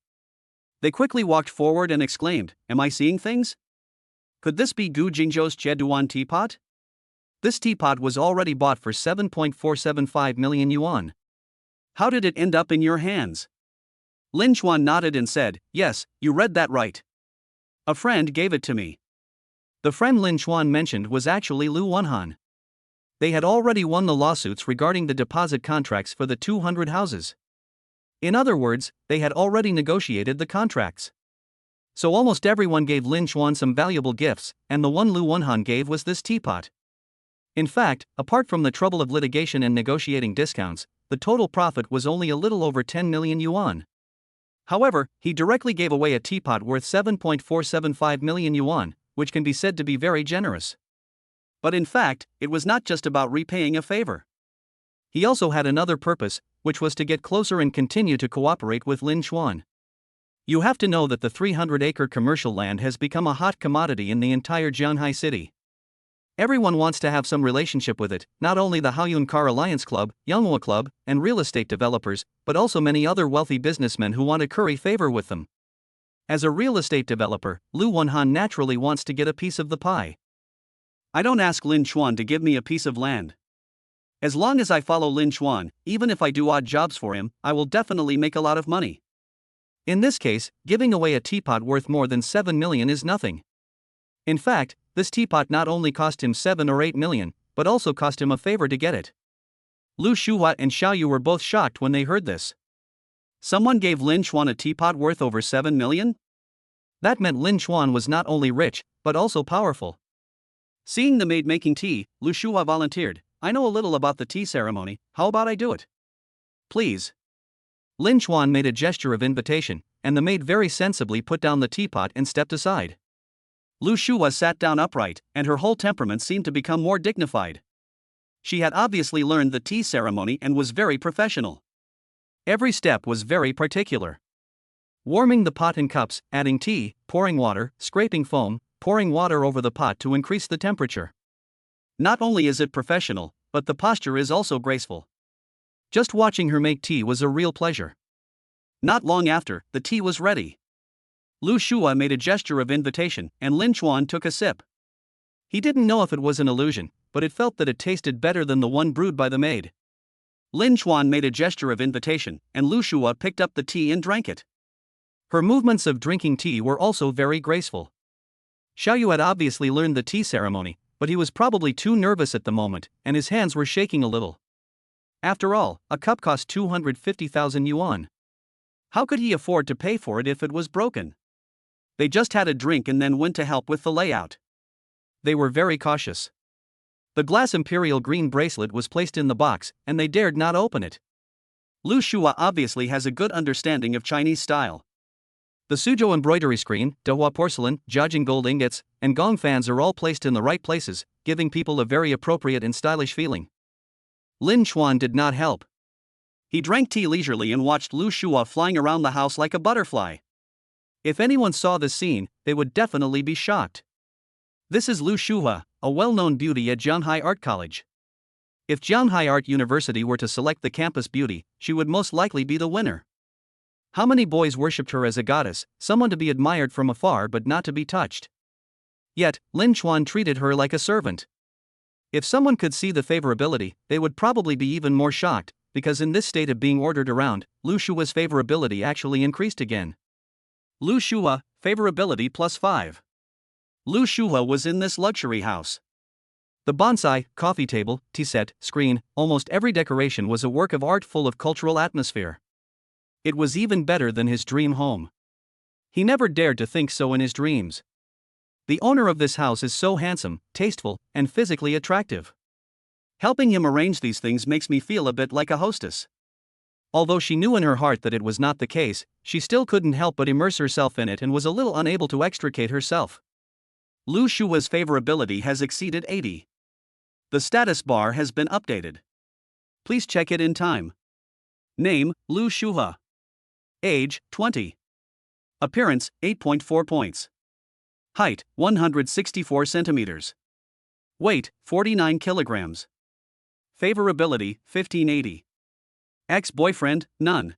They quickly walked forward and exclaimed, "Am I seeing things? Could this be Gu Jingzhou's Jieduan teapot?" This teapot was already bought for 7.475 million yuan. How did it end up in your hands? Lin Chuan nodded and said, "Yes, you read that right. A friend gave it to me." The friend Lin Chuan mentioned was actually Lu Wenhan. They had already won the lawsuits regarding the deposit contracts for the 200 houses. In other words, they had already negotiated the contracts. So almost everyone gave Lin Chuan some valuable gifts, and the one Lu Wenhan gave was this teapot. In fact, apart from the trouble of litigation and negotiating discounts, the total profit was only a little over 10 million yuan. However, he directly gave away a teapot worth 7.475 million yuan, which can be said to be very generous. But in fact, it was not just about repaying a favor. He also had another purpose, which was to get closer and continue to cooperate with Lin Chuan. You have to know that the 300-acre commercial land has become a hot commodity in the entire Jianghai city. Everyone wants to have some relationship with it, not only the Haoyun Car Alliance Club, Yonghua Club, and real estate developers, but also many other wealthy businessmen who want to curry favor with them. As a real estate developer, Lu Wenhan naturally wants to get a piece of the pie. I don't ask Lin Chuan to give me a piece of land. As long as I follow Lin Chuan, even if I do odd jobs for him, I will definitely make a lot of money. In this case, giving away a teapot worth more than 7 million is nothing. In fact, this teapot not only cost him 7 or 8 million, but also cost him a favor to get it. Lu Shua and Xiaoyu were both shocked when they heard this. Someone gave Lin Chuan a teapot worth over 7 million? That meant Lin Chuan was not only rich, but also powerful. Seeing the maid making tea, Lu Shua volunteered, "I know a little about the tea ceremony, how about I do it? Please." Lin Chuan made a gesture of invitation, and the maid very sensibly put down the teapot and stepped aside. Lu Shua sat down upright, and her whole temperament seemed to become more dignified. She had obviously learned the tea ceremony and was very professional. Every step was very particular. Warming the pot and cups, adding tea, pouring water, scraping foam, pouring water over the pot to increase the temperature. Not only is it professional, but the posture is also graceful. Just watching her make tea was a real pleasure. Not long after, the tea was ready. Lu Shua made a gesture of invitation, and Lin Chuan took a sip. He didn't know if it was an illusion, but it felt that it tasted better than the one brewed by the maid. Lin Chuan made a gesture of invitation, and Lu Shua picked up the tea and drank it. Her movements of drinking tea were also very graceful. Xiaoyu had obviously learned the tea ceremony, but he was probably too nervous at the moment, and his hands were shaking a little. After all, a cup cost 250,000 yuan. How could he afford to pay for it if it was broken? They just had a drink and then went to help with the layout. They were very cautious. The glass imperial green bracelet was placed in the box, and they dared not open it. Lu Shua obviously has a good understanding of Chinese style. The Suzhou embroidery screen, Dehua porcelain, Jiaojing gold ingots, and gong fans are all placed in the right places, giving people a very appropriate and stylish feeling. Lin Chuan did not help. He drank tea leisurely and watched Lu Shua flying around the house like a butterfly. If anyone saw this scene, they would definitely be shocked. This is Lu Shua, a well-known beauty at Jianghai Art College. If Jianghai Art University were to select the campus beauty, she would most likely be the winner. How many boys worshipped her as a goddess, someone to be admired from afar but not to be touched? Yet, Lin Chuan treated her like a servant. If someone could see the favorability, they would probably be even more shocked, because in this state of being ordered around, Lu Shua's favorability actually increased again. Lu Shua, favorability +5. Lu Shua was in this luxury house. The bonsai, coffee table, tea set, screen, almost every decoration was a work of art full of cultural atmosphere. It was even better than his dream home. He never dared to think so in his dreams. The owner of this house is so handsome, tasteful, and physically attractive. Helping him arrange these things makes me feel a bit like a hostess. Although she knew in her heart that it was not the case, she still couldn't help but immerse herself in it and was a little unable to extricate herself. Lu Shua's favorability has exceeded 80. The status bar has been updated. Please check it in time. Name, Lu Shua. Age, 20. Appearance, 8.4 points. Height, 164 centimeters. Weight, 49 kilograms. Favorability, 1580. Ex-boyfriend, none.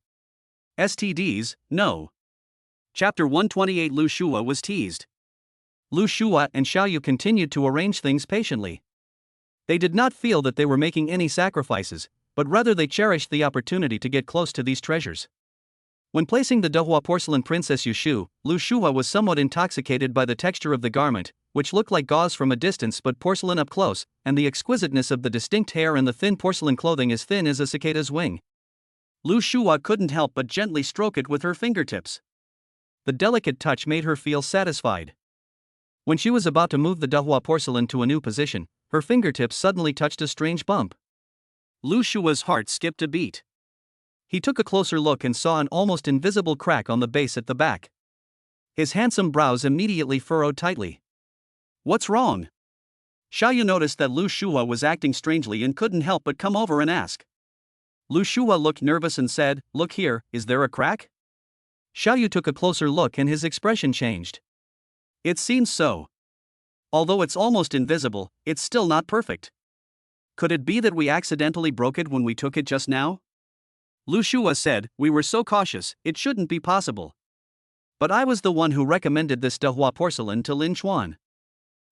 STDs, no. Chapter 128. Lu Shua was teased. Lu Shua and Xiaoyu continued to arrange things patiently. They did not feel that they were making any sacrifices, but rather they cherished the opportunity to get close to these treasures. When placing the Dehua porcelain Princess Yushu, Lu Shua was somewhat intoxicated by the texture of the garment, which looked like gauze from a distance but porcelain up close, and the exquisiteness of the distinct hair and the thin porcelain clothing as thin as a cicada's wing. Lu Shua couldn't help but gently stroke it with her fingertips. The delicate touch made her feel satisfied. When she was about to move the Dehua porcelain to a new position, her fingertips suddenly touched a strange bump. Lu Shua's heart skipped a beat. He took a closer look and saw an almost invisible crack on the base at the back. His handsome brows immediately furrowed tightly. What's wrong? Xiaoyu noticed that Lu Shua was acting strangely and couldn't help but come over and ask. Lu Shua looked nervous and said, "Look here, is there a crack?" Xiaoyu took a closer look and his expression changed. It seems so. Although it's almost invisible, it's still not perfect. Could it be that we accidentally broke it when we took it just now? Lu Shua said, "We were so cautious, it shouldn't be possible. But I was the one who recommended this Dehua porcelain to Lin Chuan.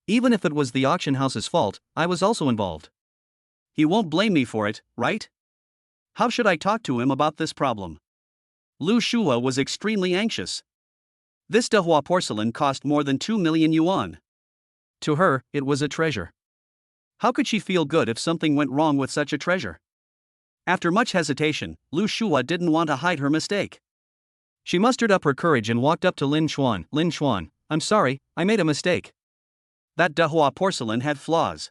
Even if it was the auction house's fault, I was also involved. He won't blame me for it, right? How should I talk to him about this problem?" Lu Shua was extremely anxious. This Dehua porcelain cost more than 2 million yuan. To her, it was a treasure. How could she feel good if something went wrong with such a treasure? After much hesitation, Lu Shua didn't want to hide her mistake. She mustered up her courage and walked up to Lin Chuan. "Lin Chuan, I'm sorry, I made a mistake. That Dehua porcelain had flaws.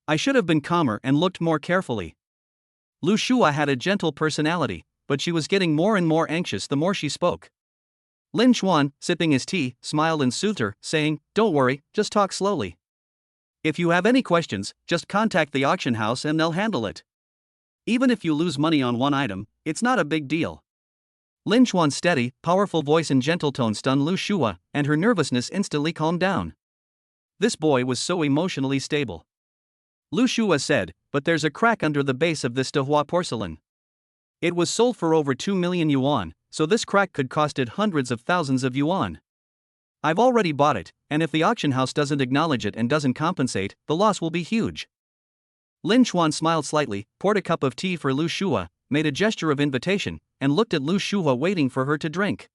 I should have been calmer and looked more carefully." Lu Shua had a gentle personality, but she was getting more and more anxious the more she spoke. Lin Chuan, sipping his tea, smiled and soothed her, saying, "Don't worry, just talk slowly. If you have any questions, just contact the auction house and they'll handle it. Even if you lose money on one item, it's not a big deal." Lin Chuan's steady, powerful voice and gentle tone stunned Lu Shua, and her nervousness instantly calmed down. This boy was so emotionally stable. Lu Shua said, "But there's a crack under the base of this Dehua porcelain. It was sold for over 2 million yuan, so this crack could cost it hundreds of thousands of yuan. I've already bought it, and if the auction house doesn't acknowledge it and doesn't compensate, the loss will be huge." Lin Chuan smiled slightly, poured a cup of tea for Lu Shua, made a gesture of invitation, and looked at Lu Shua waiting for her to drink.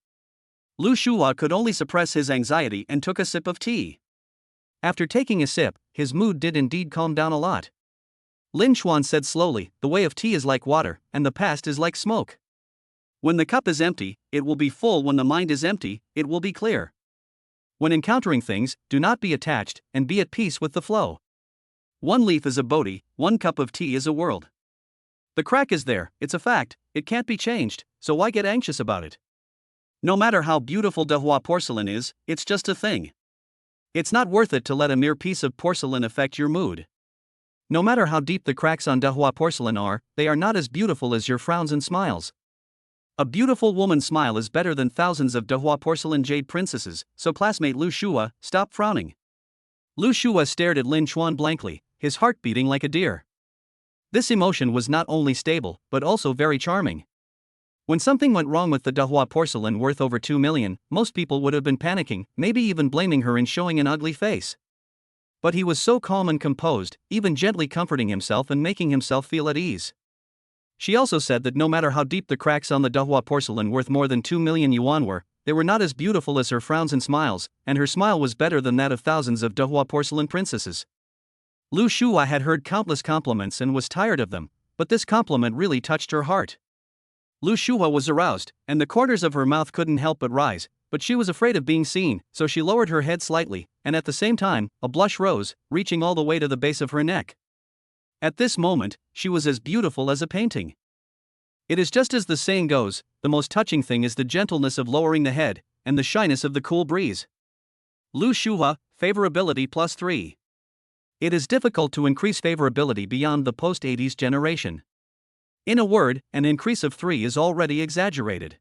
Lu Shua could only suppress his anxiety and took a sip of tea. After taking a sip, his mood did indeed calm down a lot. Lin Chuan said slowly, "The way of tea is like water, and the past is like smoke. When the cup is empty, it will be full. When the mind is empty, it will be clear. When encountering things, do not be attached, and be at peace with the flow. One leaf is a Bodhi, one cup of tea is a world. The crack is there, it's a fact, it can't be changed, so why get anxious about it? No matter how beautiful Dehua porcelain is, it's just a thing. It's not worth it to let a mere piece of porcelain affect your mood. No matter how deep the cracks on Dehua porcelain are, they are not as beautiful as your frowns and smiles. A beautiful woman's smile is better than thousands of Dehua porcelain jade princesses, so classmate Lu Shua, stop frowning." Lu Shua stared at Lin Chuan blankly, his heart beating like a deer. This emotion was not only stable, but also very charming. When something went wrong with the Dehua porcelain worth over 2 million, most people would have been panicking, maybe even blaming her and showing an ugly face. But he was so calm and composed, even gently comforting himself and making himself feel at ease. She also said that no matter how deep the cracks on the Dehua porcelain worth more than 2 million yuan were, they were not as beautiful as her frowns and smiles, and her smile was better than that of thousands of Dehua porcelain princesses. Lu Shua had heard countless compliments and was tired of them, but this compliment really touched her heart. Lu Shua was aroused, and the corners of her mouth couldn't help but rise, but she was afraid of being seen, so she lowered her head slightly, and at the same time, a blush rose, reaching all the way to the base of her neck. At this moment, she was as beautiful as a painting. It is just as the saying goes, the most touching thing is the gentleness of lowering the head, and the shyness of the cool breeze. Lu Shua, favorability +3. It is difficult to increase favorability beyond the post-80s generation. In a word, an increase of 3 is already exaggerated.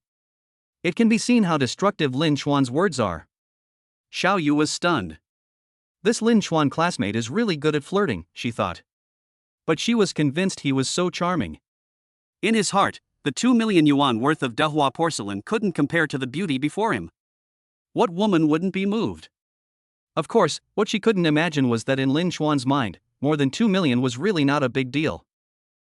It can be seen how destructive Lin Chuan's words are. Xiao Yu was stunned. This Lin Chuan classmate is really good at flirting, she thought. But she was convinced he was so charming. In his heart, the 2 million yuan worth of Dehua porcelain couldn't compare to the beauty before him. What woman wouldn't be moved? Of course, what she couldn't imagine was that in Lin Chuan's mind, more than 2 million was really not a big deal.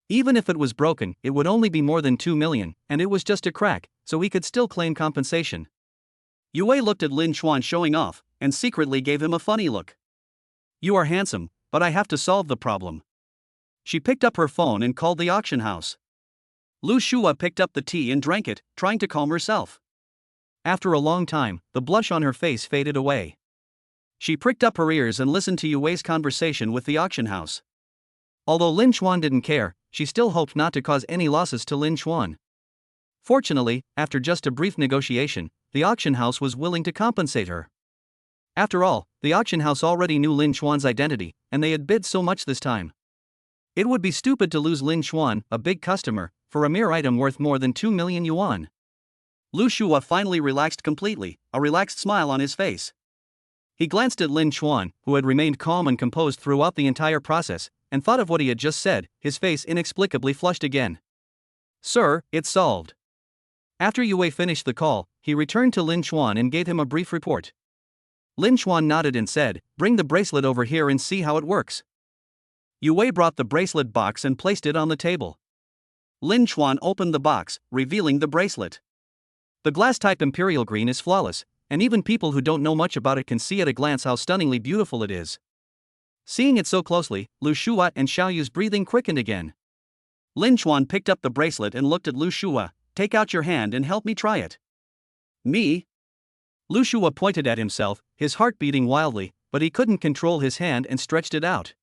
Even if it was broken, it would only be more than 2 million, and it was just a crack, so he could still claim compensation. Yue looked at Lin Chuan showing off, and secretly gave him a funny look. You are handsome, but I have to solve the problem. She picked up her phone and called the auction house. Lu Shua picked up the tea and drank it, trying to calm herself. After a long time, the blush on her face faded away. She pricked up her ears and listened to Yue's conversation with the auction house. Although Lin Chuan didn't care, she still hoped not to cause any losses to Lin Chuan. Fortunately, after just a brief negotiation, the auction house was willing to compensate her. After all, the auction house already knew Lin Chuan's identity, and they had bid so much this time. It would be stupid to lose Lin Chuan, a big customer, for a mere item worth more than 2 million yuan. Lu Shua finally relaxed completely, a relaxed smile on his face. He glanced at Lin Chuan, who had remained calm and composed throughout the entire process, and thought of what he had just said. His face inexplicably flushed again. Sir, it's solved. After Yue finished the call, he returned to Lin Chuan and gave him a brief report. Lin Chuan nodded and said, bring the bracelet over here and see how it works. Yue brought the bracelet box and placed it on the table. Lin Chuan opened the box, revealing the bracelet. The glass-type imperial green is flawless, and even people who don't know much about it can see at a glance how stunningly beautiful it is. Seeing it so closely, Lu Shua and Xiao Yu's breathing quickened again. Lin Chuan picked up the bracelet and looked at Lu Shua. Take out your hand and help me try it. Me? Lu Shua pointed at himself, his heart beating wildly, but he couldn't control his hand and stretched it out.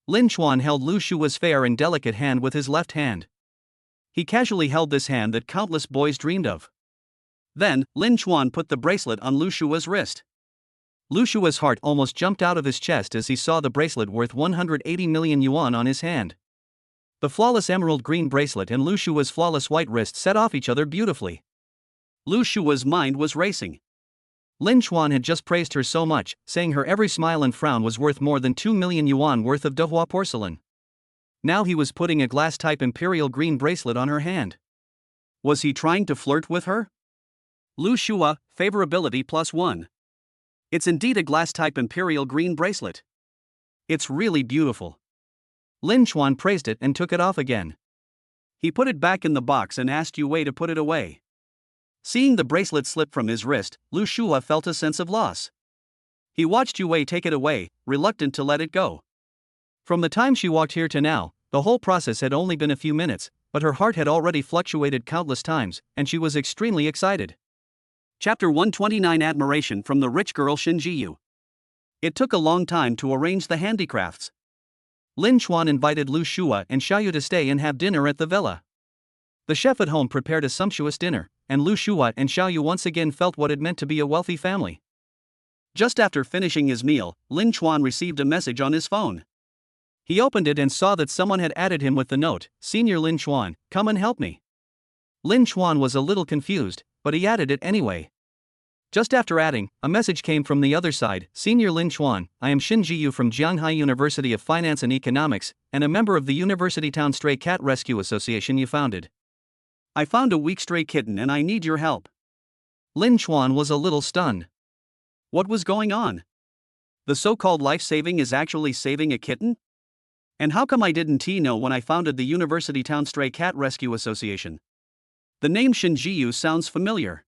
Lin Chuan held Lu Shua's fair and delicate hand with his left hand. He casually held this hand that countless boys dreamed of. Then, Lin Chuan put the bracelet on Lu Shua's wrist. Lu Shua's heart almost jumped out of his chest as he saw the bracelet worth 180 million yuan on his hand. The flawless emerald green bracelet and Lu Shua's flawless white wrist set off each other beautifully. Lu Shua's mind was racing. Lin Chuan had just praised her so much, saying her every smile and frown was worth more than 2 million yuan worth of Dehua porcelain. Now he was putting a glass-type imperial green bracelet on her hand. Was he trying to flirt with her? Lu Shua, favorability +1. It's indeed a glass-type imperial green bracelet. It's really beautiful. Lin Chuan praised it and took it off again. He put it back in the box and asked Yue to put it away. Seeing the bracelet slip from his wrist, Lu Shua felt a sense of loss. He watched Yue take it away, reluctant to let it go. From the time she walked here to now, the whole process had only been a few minutes, but her heart had already fluctuated countless times, and she was extremely excited. Chapter 129 Admiration from the rich girl Shinjiyu. It took a long time to arrange the handicrafts. Lin Chuan invited Lu Shua and Xiao Yu to stay and have dinner at the villa. The chef at home prepared a sumptuous dinner, and Lu Shua and Xiao Yu once again felt what it meant to be a wealthy family. Just after finishing his meal, Lin Chuan received a message on his phone. He opened it and saw that someone had added him with the note, Senior Lin Chuan, come and help me. Lin Chuan was a little confused, but he added it anyway. Just after adding, a message came from the other side. Senior Lin Chuan, I am Xin Jiyu from Jianghai University of Finance and Economics, and a member of the University Town Stray Cat Rescue Association you founded. I found a weak stray kitten and I need your help. Lin Chuan was a little stunned. What was going on? The so-called life-saving is actually saving a kitten? And how come I didn't know when I founded the University Town Stray Cat Rescue Association? The name Xin Jiyu sounds familiar.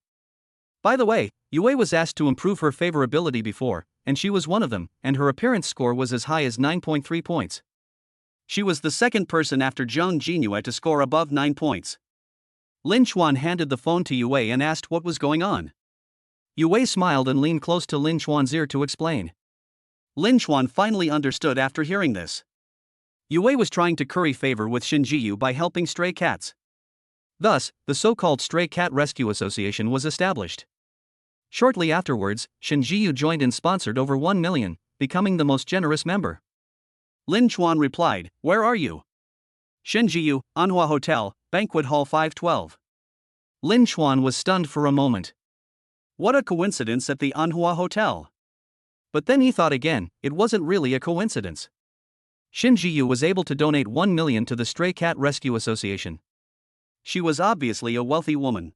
By the way, Yue was asked to improve her favorability before, and she was one of them, and her appearance score was as high as 9.3 points. She was the second person after Zhang Jinyue to score above 9 points. Lin Chuan handed the phone to Yue and asked what was going on. Yue smiled and leaned close to Lin Chuan's ear to explain. Lin Chuan finally understood after hearing this. Yue was trying to curry favor with Xin Jiyu by helping stray cats. Thus, the so-called Stray Cat Rescue Association was established. Shortly afterwards, Xin Jiyu joined and sponsored over 1 million, becoming the most generous member. Lin Chuan replied, "Where are you?" "Xin Jiyu, Anhua Hotel, Banquet Hall 512. Lin Chuan was stunned for a moment. What a coincidence at the Anhua Hotel. But then he thought again, it wasn't really a coincidence. Xin Jiyu was able to donate 1 million to the Stray Cat Rescue Association. She was obviously a wealthy woman.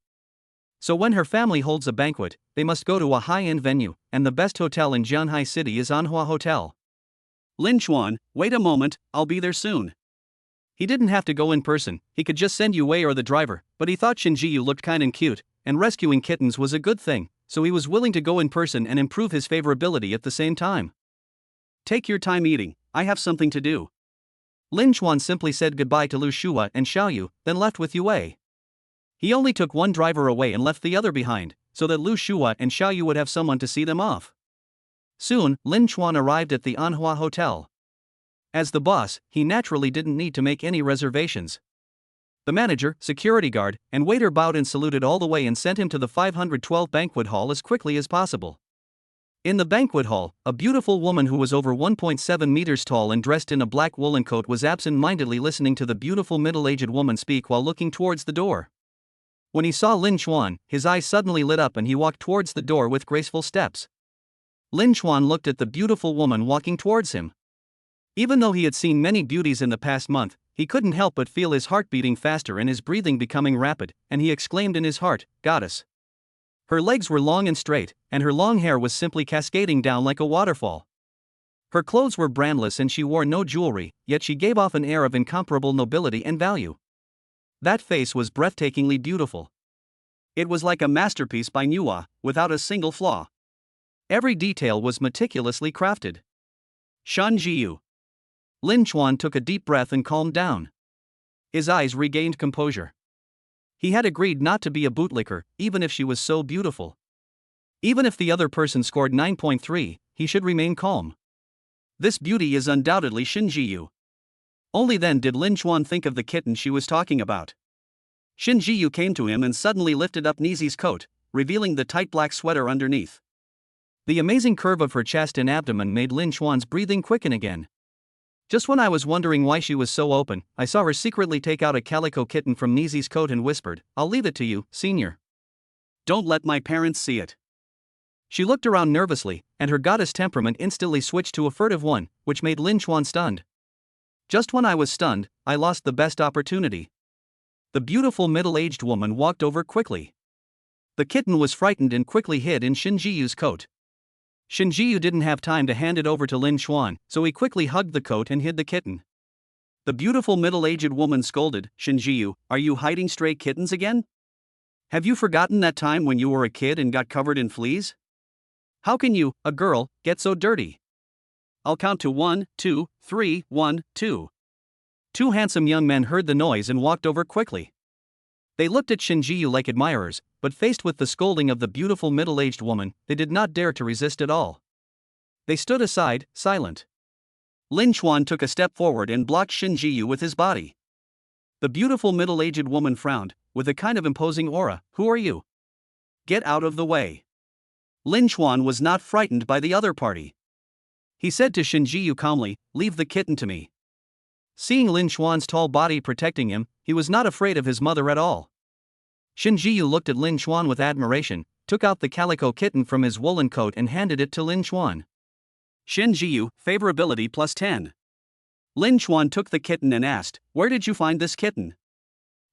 So when her family holds a banquet, they must go to a high-end venue, and the best hotel in Jianhai City is Anhua Hotel. Lin Chuan, wait a moment, I'll be there soon. He didn't have to go in person, he could just send Yue or the driver, but he thought Xin Jiyu looked kind and cute, and rescuing kittens was a good thing, so he was willing to go in person and improve his favorability at the same time. Take your time eating, I have something to do. Lin Chuan simply said goodbye to Lu Shua and Xiaoyu, then left with Yue. He only took one driver away and left the other behind, so that Lu Shua and Xiaoyu would have someone to see them off. Soon, Lin Chuan arrived at the Anhua Hotel. As the boss, he naturally didn't need to make any reservations. The manager, security guard, and waiter bowed and saluted all the way and sent him to the 512 banquet hall as quickly as possible. In the banquet hall, a beautiful woman who was over 1.7 meters tall and dressed in a black woolen coat was absent-mindedly listening to the beautiful middle-aged woman speak while looking towards the door. When he saw Lin Chuan, his eyes suddenly lit up and he walked towards the door with graceful steps. Lin Chuan looked at the beautiful woman walking towards him. Even though he had seen many beauties in the past month, he couldn't help but feel his heart beating faster and his breathing becoming rapid, and he exclaimed in his heart, "Goddess." Her legs were long and straight, and her long hair was simply cascading down like a waterfall. Her clothes were brandless and she wore no jewelry, yet she gave off an air of incomparable nobility and value. That face was breathtakingly beautiful. It was like a masterpiece by Nuwa, without a single flaw. Every detail was meticulously crafted. Xin Jiyu. Lin Chuan took a deep breath and calmed down. His eyes regained composure. He had agreed not to be a bootlicker, even if she was so beautiful. Even if the other person scored 9.3, he should remain calm. This beauty is undoubtedly Xin Jiyu. Only then did Lin Chuan think of the kitten she was talking about. Xin Jiyu came to him and suddenly lifted up Nizi's coat, revealing the tight black sweater underneath. The amazing curve of her chest and abdomen made Lin Chuan's breathing quicken again. Just when I was wondering why she was so open, I saw her secretly take out a calico kitten from Nizi's coat and whispered, "I'll leave it to you, senior. Don't let my parents see it." She looked around nervously, and her goddess temperament instantly switched to a furtive one, which made Lin Chuan stunned. Just when I was stunned, I lost the best opportunity. The beautiful middle-aged woman walked over quickly. The kitten was frightened and quickly hid in Xin Jiyu's coat. Xin Jiyu didn't have time to hand it over to Lin Chuan, so he quickly hugged the coat and hid the kitten. The beautiful middle-aged woman scolded, "Xin Jiyu, are you hiding stray kittens again? Have you forgotten that time when you were a kid and got covered in fleas? How can you, a girl, get so dirty? I'll count to 1, 2, 3, 1, 2. Two handsome young men heard the noise and walked over quickly. They looked at Xin Jiyu like admirers, but faced with the scolding of the beautiful middle-aged woman, they did not dare to resist at all. They stood aside, silent. Lin Chuan took a step forward and blocked Xin Jiyu with his body. The beautiful middle-aged woman frowned, with a kind of imposing aura. "Who are you? Get out of the way." Lin Chuan was not frightened by the other party. He said to Xin Jiyu calmly, "Leave the kitten to me." Seeing Lin Chuan's tall body protecting him, he was not afraid of his mother at all. Xin Jiyu looked at Lin Chuan with admiration, took out the calico kitten from his woolen coat and handed it to Lin Chuan. Shen Jiyu, favorability plus 10. Lin Chuan took the kitten and asked, "Where did you find this kitten?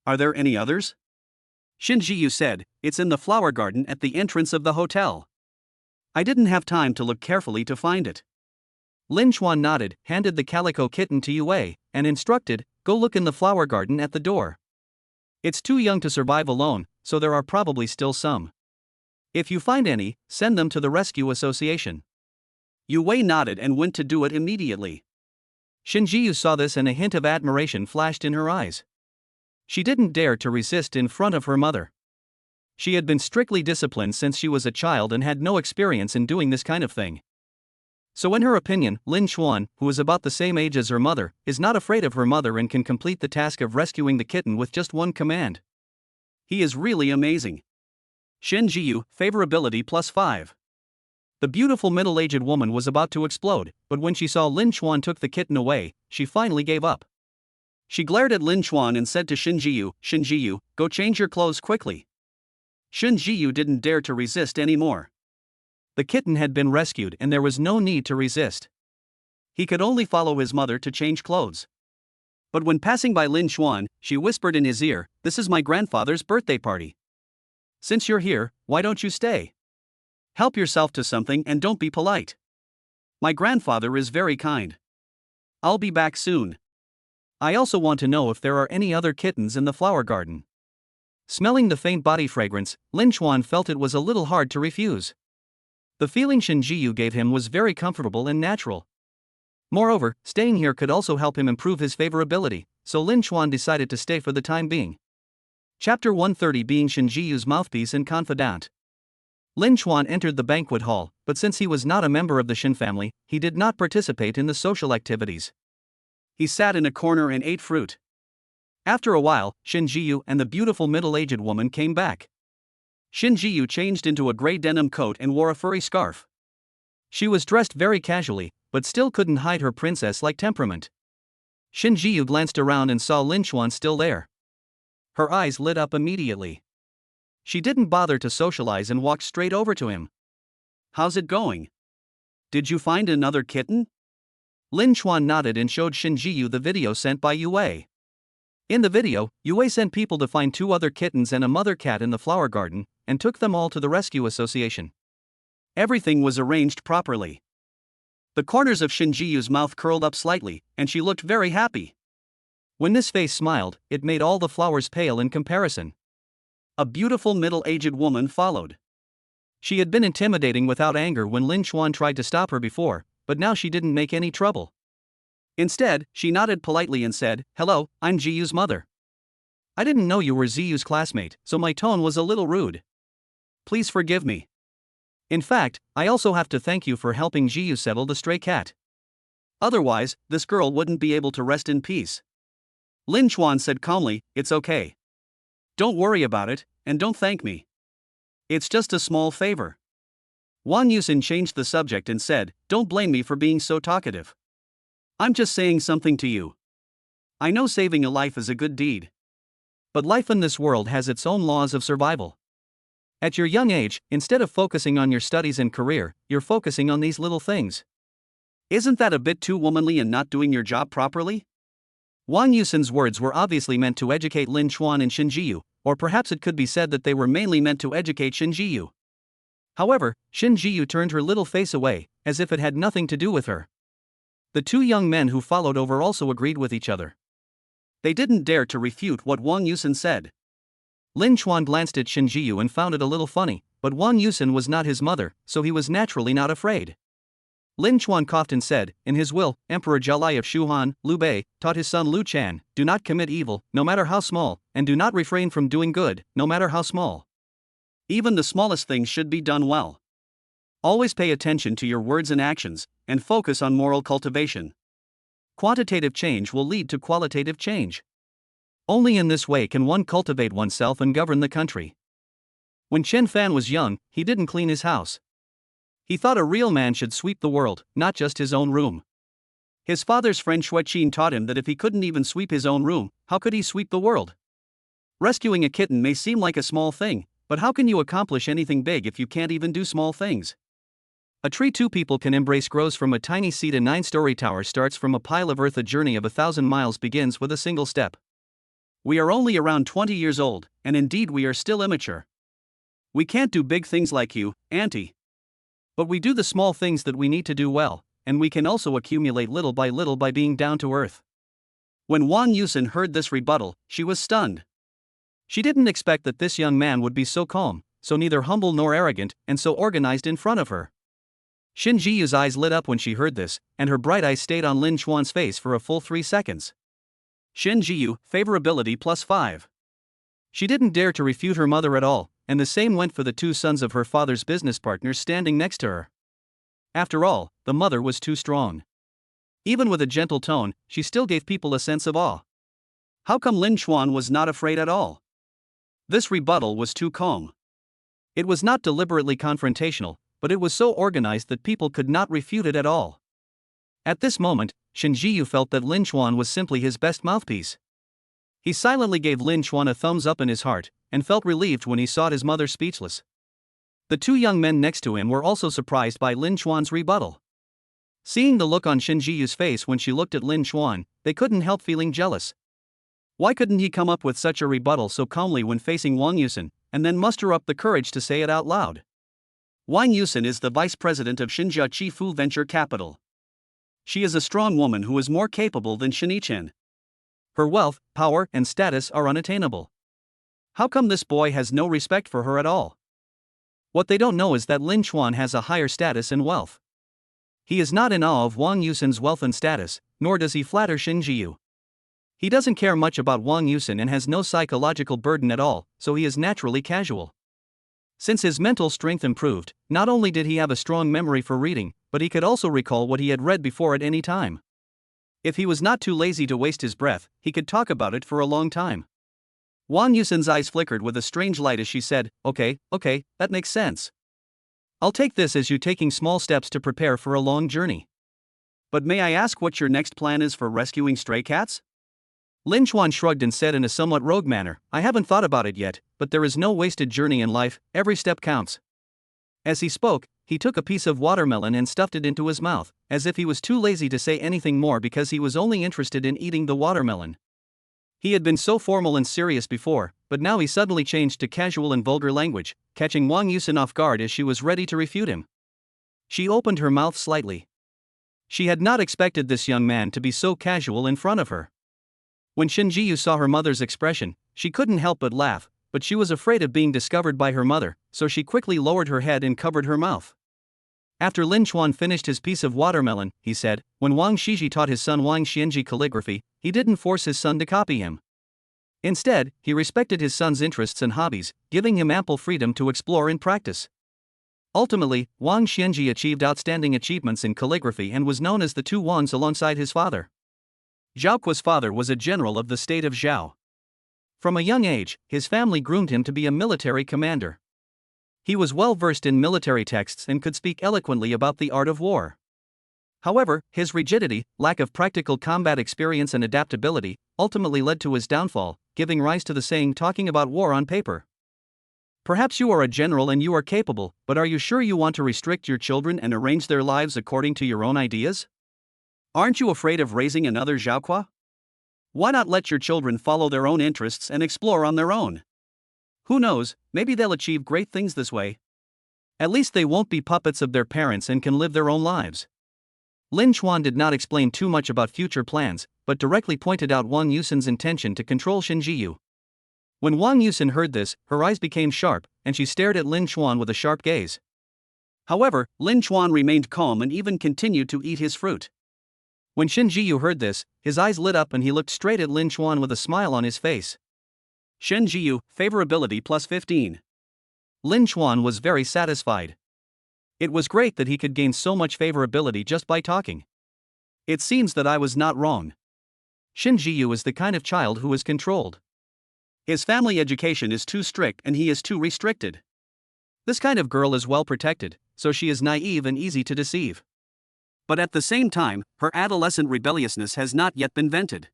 Are there any others?" Shen Jiyu said, "It's in the flower garden at the entrance of the hotel. I didn't have time to look carefully to find it." Lin Chuan nodded, handed the calico kitten to Yue, and instructed, "Go look in the flower garden at the door. It's too young to survive alone, so there are probably still some. If you find any, send them to the rescue association." Yue nodded and went to do it immediately. Shen Jiyu saw this and a hint of admiration flashed in her eyes. She didn't dare to resist in front of her mother. She had been strictly disciplined since she was a child and had no experience in doing this kind of thing. So in her opinion, Lin Chuan, who is about the same age as her mother, is not afraid of her mother and can complete the task of rescuing the kitten with just one command. He is really amazing. Shen Jiyu, favorability plus 5. The beautiful middle-aged woman was about to explode, but when she saw Lin Chuan took the kitten away, she finally gave up. She glared at Lin Chuan and said to Shen Jiyu, "Go change your clothes quickly." Shen Jiyu didn't dare to resist anymore. The kitten had been rescued and there was no need to resist. He could only follow his mother to change clothes. But when passing by Lin Chuan, she whispered in his ear, "This is my grandfather's birthday party. Since you're here, why don't you stay? Help yourself to something and don't be polite. My grandfather is very kind. I'll be back soon. I also want to know if there are any other kittens in the flower garden." Smelling the faint body fragrance, Lin Chuan felt it was a little hard to refuse. The feeling Shen Jiyu gave him was very comfortable and natural. Moreover, staying here could also help him improve his favorability, so Lin Chuan decided to stay for the time being. Chapter 130, being Shen Jiyu's mouthpiece and confidant. Lin Chuan entered the banquet hall, but since he was not a member of the Shen family, he did not participate in the social activities. He sat in a corner and ate fruit. After a while, Shen Jiyu and the beautiful middle-aged woman came back. Shen Jiyu changed into a gray denim coat and wore a furry scarf. She was dressed very casually, but still couldn't hide her princess-like temperament. Shen Jiyu glanced around and saw Lin Chuan still there. Her eyes lit up immediately. She didn't bother to socialize and walked straight over to him. "How's it going? Did you find another kitten?" Lin Chuan nodded and showed Shen Jiyu the video sent by Yue. In the video, Yue sent people to find 2 other kittens and a mother cat in the flower garden, and took them all to the rescue association. Everything was arranged properly. The corners of Shen Jiyu's mouth curled up slightly, and she looked very happy. When this face smiled, it made all the flowers pale in comparison. A beautiful middle-aged woman followed. She had been intimidating without anger when Lin Chuan tried to stop her before, but now she didn't make any trouble. Instead, she nodded politely and said, "Hello, I'm Jiyu's mother. I didn't know you were Ziyu's classmate, so my tone was a little rude. Please forgive me. In fact, I also have to thank you for helping Jiyu settle the stray cat. Otherwise, this girl wouldn't be able to rest in peace." Lin Chuan said calmly, "It's okay. Don't worry about it, and don't thank me. It's just a small favor." Wang Yusin changed the subject and said, "Don't blame me for being so talkative. I'm just saying something to you. I know saving a life is a good deed. But life in this world has its own laws of survival. At your young age, instead of focusing on your studies and career, you're focusing on these little things. Isn't that a bit too womanly and not doing your job properly?" Wang Yusin's words were obviously meant to educate Lin Chuan and Shen Jiyu, or perhaps it could be said that they were mainly meant to educate Shen Jiyu. However, Shen Jiyu turned her little face away, as if it had nothing to do with her. The 2 young men who followed over also agreed with each other. They didn't dare to refute what Wang Yusin said. Lin Chuan glanced at Shen Jiyu and found it a little funny, but Wang Yusin was not his mother, so he was naturally not afraid. Lin Chuan coughed and said, "In his will, Emperor Jialai of Shuhan, Liu Bei, taught his son Liu Chan, do not commit evil, no matter how small, and do not refrain from doing good, no matter how small. Even the smallest things should be done well. Always pay attention to your words and actions, and focus on moral cultivation. Quantitative change will lead to qualitative change. Only in this way can one cultivate oneself and govern the country." When Chen Fan was young, he didn't clean his house. He thought a real man should sweep the world, not just his own room. His father's friend Xueqin taught him that if he couldn't even sweep his own room, how could he sweep the world? Rescuing a kitten may seem like a small thing, But how can you accomplish anything big if you can't even do small things? A tree two people can embrace grows from a tiny seed. A 9-story tower starts from a pile of earth. A journey of 1,000 miles begins with a single step. We are only around 20 years old, and indeed we are still immature. We can't do big things like you, Auntie. But we do the small things that we need to do well, and we can also accumulate little by being down to earth. When Wang Yusen heard this rebuttal, she was stunned. She didn't expect that this young man would be so calm, so neither humble nor arrogant, and so organized in front of her. Shin Jiyu's eyes lit up when she heard this, and her bright eyes stayed on Lin Chuan's face for a full 3 seconds. Shin Jiyu, favorability +5. She didn't dare to refute her mother at all, and the same went for the 2 sons of her father's business partners standing next to her. After all, the mother was too strong. Even with a gentle tone, she still gave people a sense of awe. How come Lin Chuan was not afraid at all? This rebuttal was too calm. It was not deliberately confrontational, but it was so organized that people could not refute it at all. At this moment, Shin Jiyu felt that Lin Chuan was simply his best mouthpiece. He silently gave Lin Chuan a thumbs up in his heart, and felt relieved when he saw his mother speechless. The 2 young men next to him were also surprised by Lin Chuan's rebuttal. Seeing the look on Shin Jiyu's face when she looked at Lin Chuan, they couldn't help feeling jealous. Why couldn't he come up with such a rebuttal so calmly when facing Wang Yusen, and then muster up the courage to say it out loud? Wang Yusen is the vice president of Xinjia Chi-Fu Venture Capital. She is a strong woman who is more capable than Shin Yichen. Her wealth, power, and status are unattainable. How come this boy has no respect for her at all? What they don't know is that Lin Chuan has a higher status and wealth. He is not in awe of Wang Yusen's wealth and status, nor does he flatter Shin Jiyu. He doesn't care much about Wang Yusen and has no psychological burden at all, so he is naturally casual. Since his mental strength improved, not only did he have a strong memory for reading, but he could also recall what he had read before at any time. If he was not too lazy to waste his breath, he could talk about it for a long time. Wang Yusen's eyes flickered with a strange light as she said, Okay, that makes sense. I'll take this as you taking small steps to prepare for a long journey. But may I ask what your next plan is for rescuing stray cats? Lin Chuan shrugged and said in a somewhat rogue manner, I haven't thought about it yet, but there is no wasted journey in life, every step counts. As he spoke, he took a piece of watermelon and stuffed it into his mouth, as if he was too lazy to say anything more because he was only interested in eating the watermelon. He had been so formal and serious before, but now he suddenly changed to casual and vulgar language, catching Wang Yusen off guard as she was ready to refute him. She opened her mouth slightly. She had not expected this young man to be so casual in front of her. When Shin Jiyu saw her mother's expression, she couldn't help but laugh, but she was afraid of being discovered by her mother, so she quickly lowered her head and covered her mouth. After Lin Chuan finished his piece of watermelon, he said, when Wang Shiji taught his son Wang Xianji calligraphy, he didn't force his son to copy him. Instead, he respected his son's interests and hobbies, giving him ample freedom to explore and practice. Ultimately, Wang Xianji achieved outstanding achievements in calligraphy and was known as the 2 Wangs alongside his father. Zhao Kuo's father was a general of the state of Zhao. From a young age, his family groomed him to be a military commander. He was well versed in military texts and could speak eloquently about the art of war. However, his rigidity, lack of practical combat experience and adaptability, ultimately led to his downfall, giving rise to the saying talking about war on paper. Perhaps you are a general and you are capable, but are you sure you want to restrict your children and arrange their lives according to your own ideas? Aren't you afraid of raising another Zhao Kuo? Why not let your children follow their own interests and explore on their own? Who knows, maybe they'll achieve great things this way. At least they won't be puppets of their parents and can live their own lives. Lin Chuan did not explain too much about future plans, but directly pointed out Wang Yusen's intention to control Shin Jiyu. When Wang Yusen heard this, her eyes became sharp, and she stared at Lin Chuan with a sharp gaze. However, Lin Chuan remained calm and even continued to eat his fruit. When Shin Jiyu heard this, his eyes lit up and he looked straight at Lin Chuan with a smile on his face. Shin Jiyu, favorability +15. Lin Chuan was very satisfied. It was great that he could gain so much favorability just by talking. It seems that I was not wrong. Shin Jiyu is the kind of child who is controlled. His family education is too strict and he is too restricted. This kind of girl is well protected, so she is naive and easy to deceive. But at the same time, her adolescent rebelliousness has not yet been vented.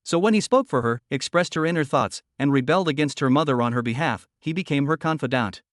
So when he spoke for her, expressed her inner thoughts, and rebelled against her mother on her behalf, he became her confidant.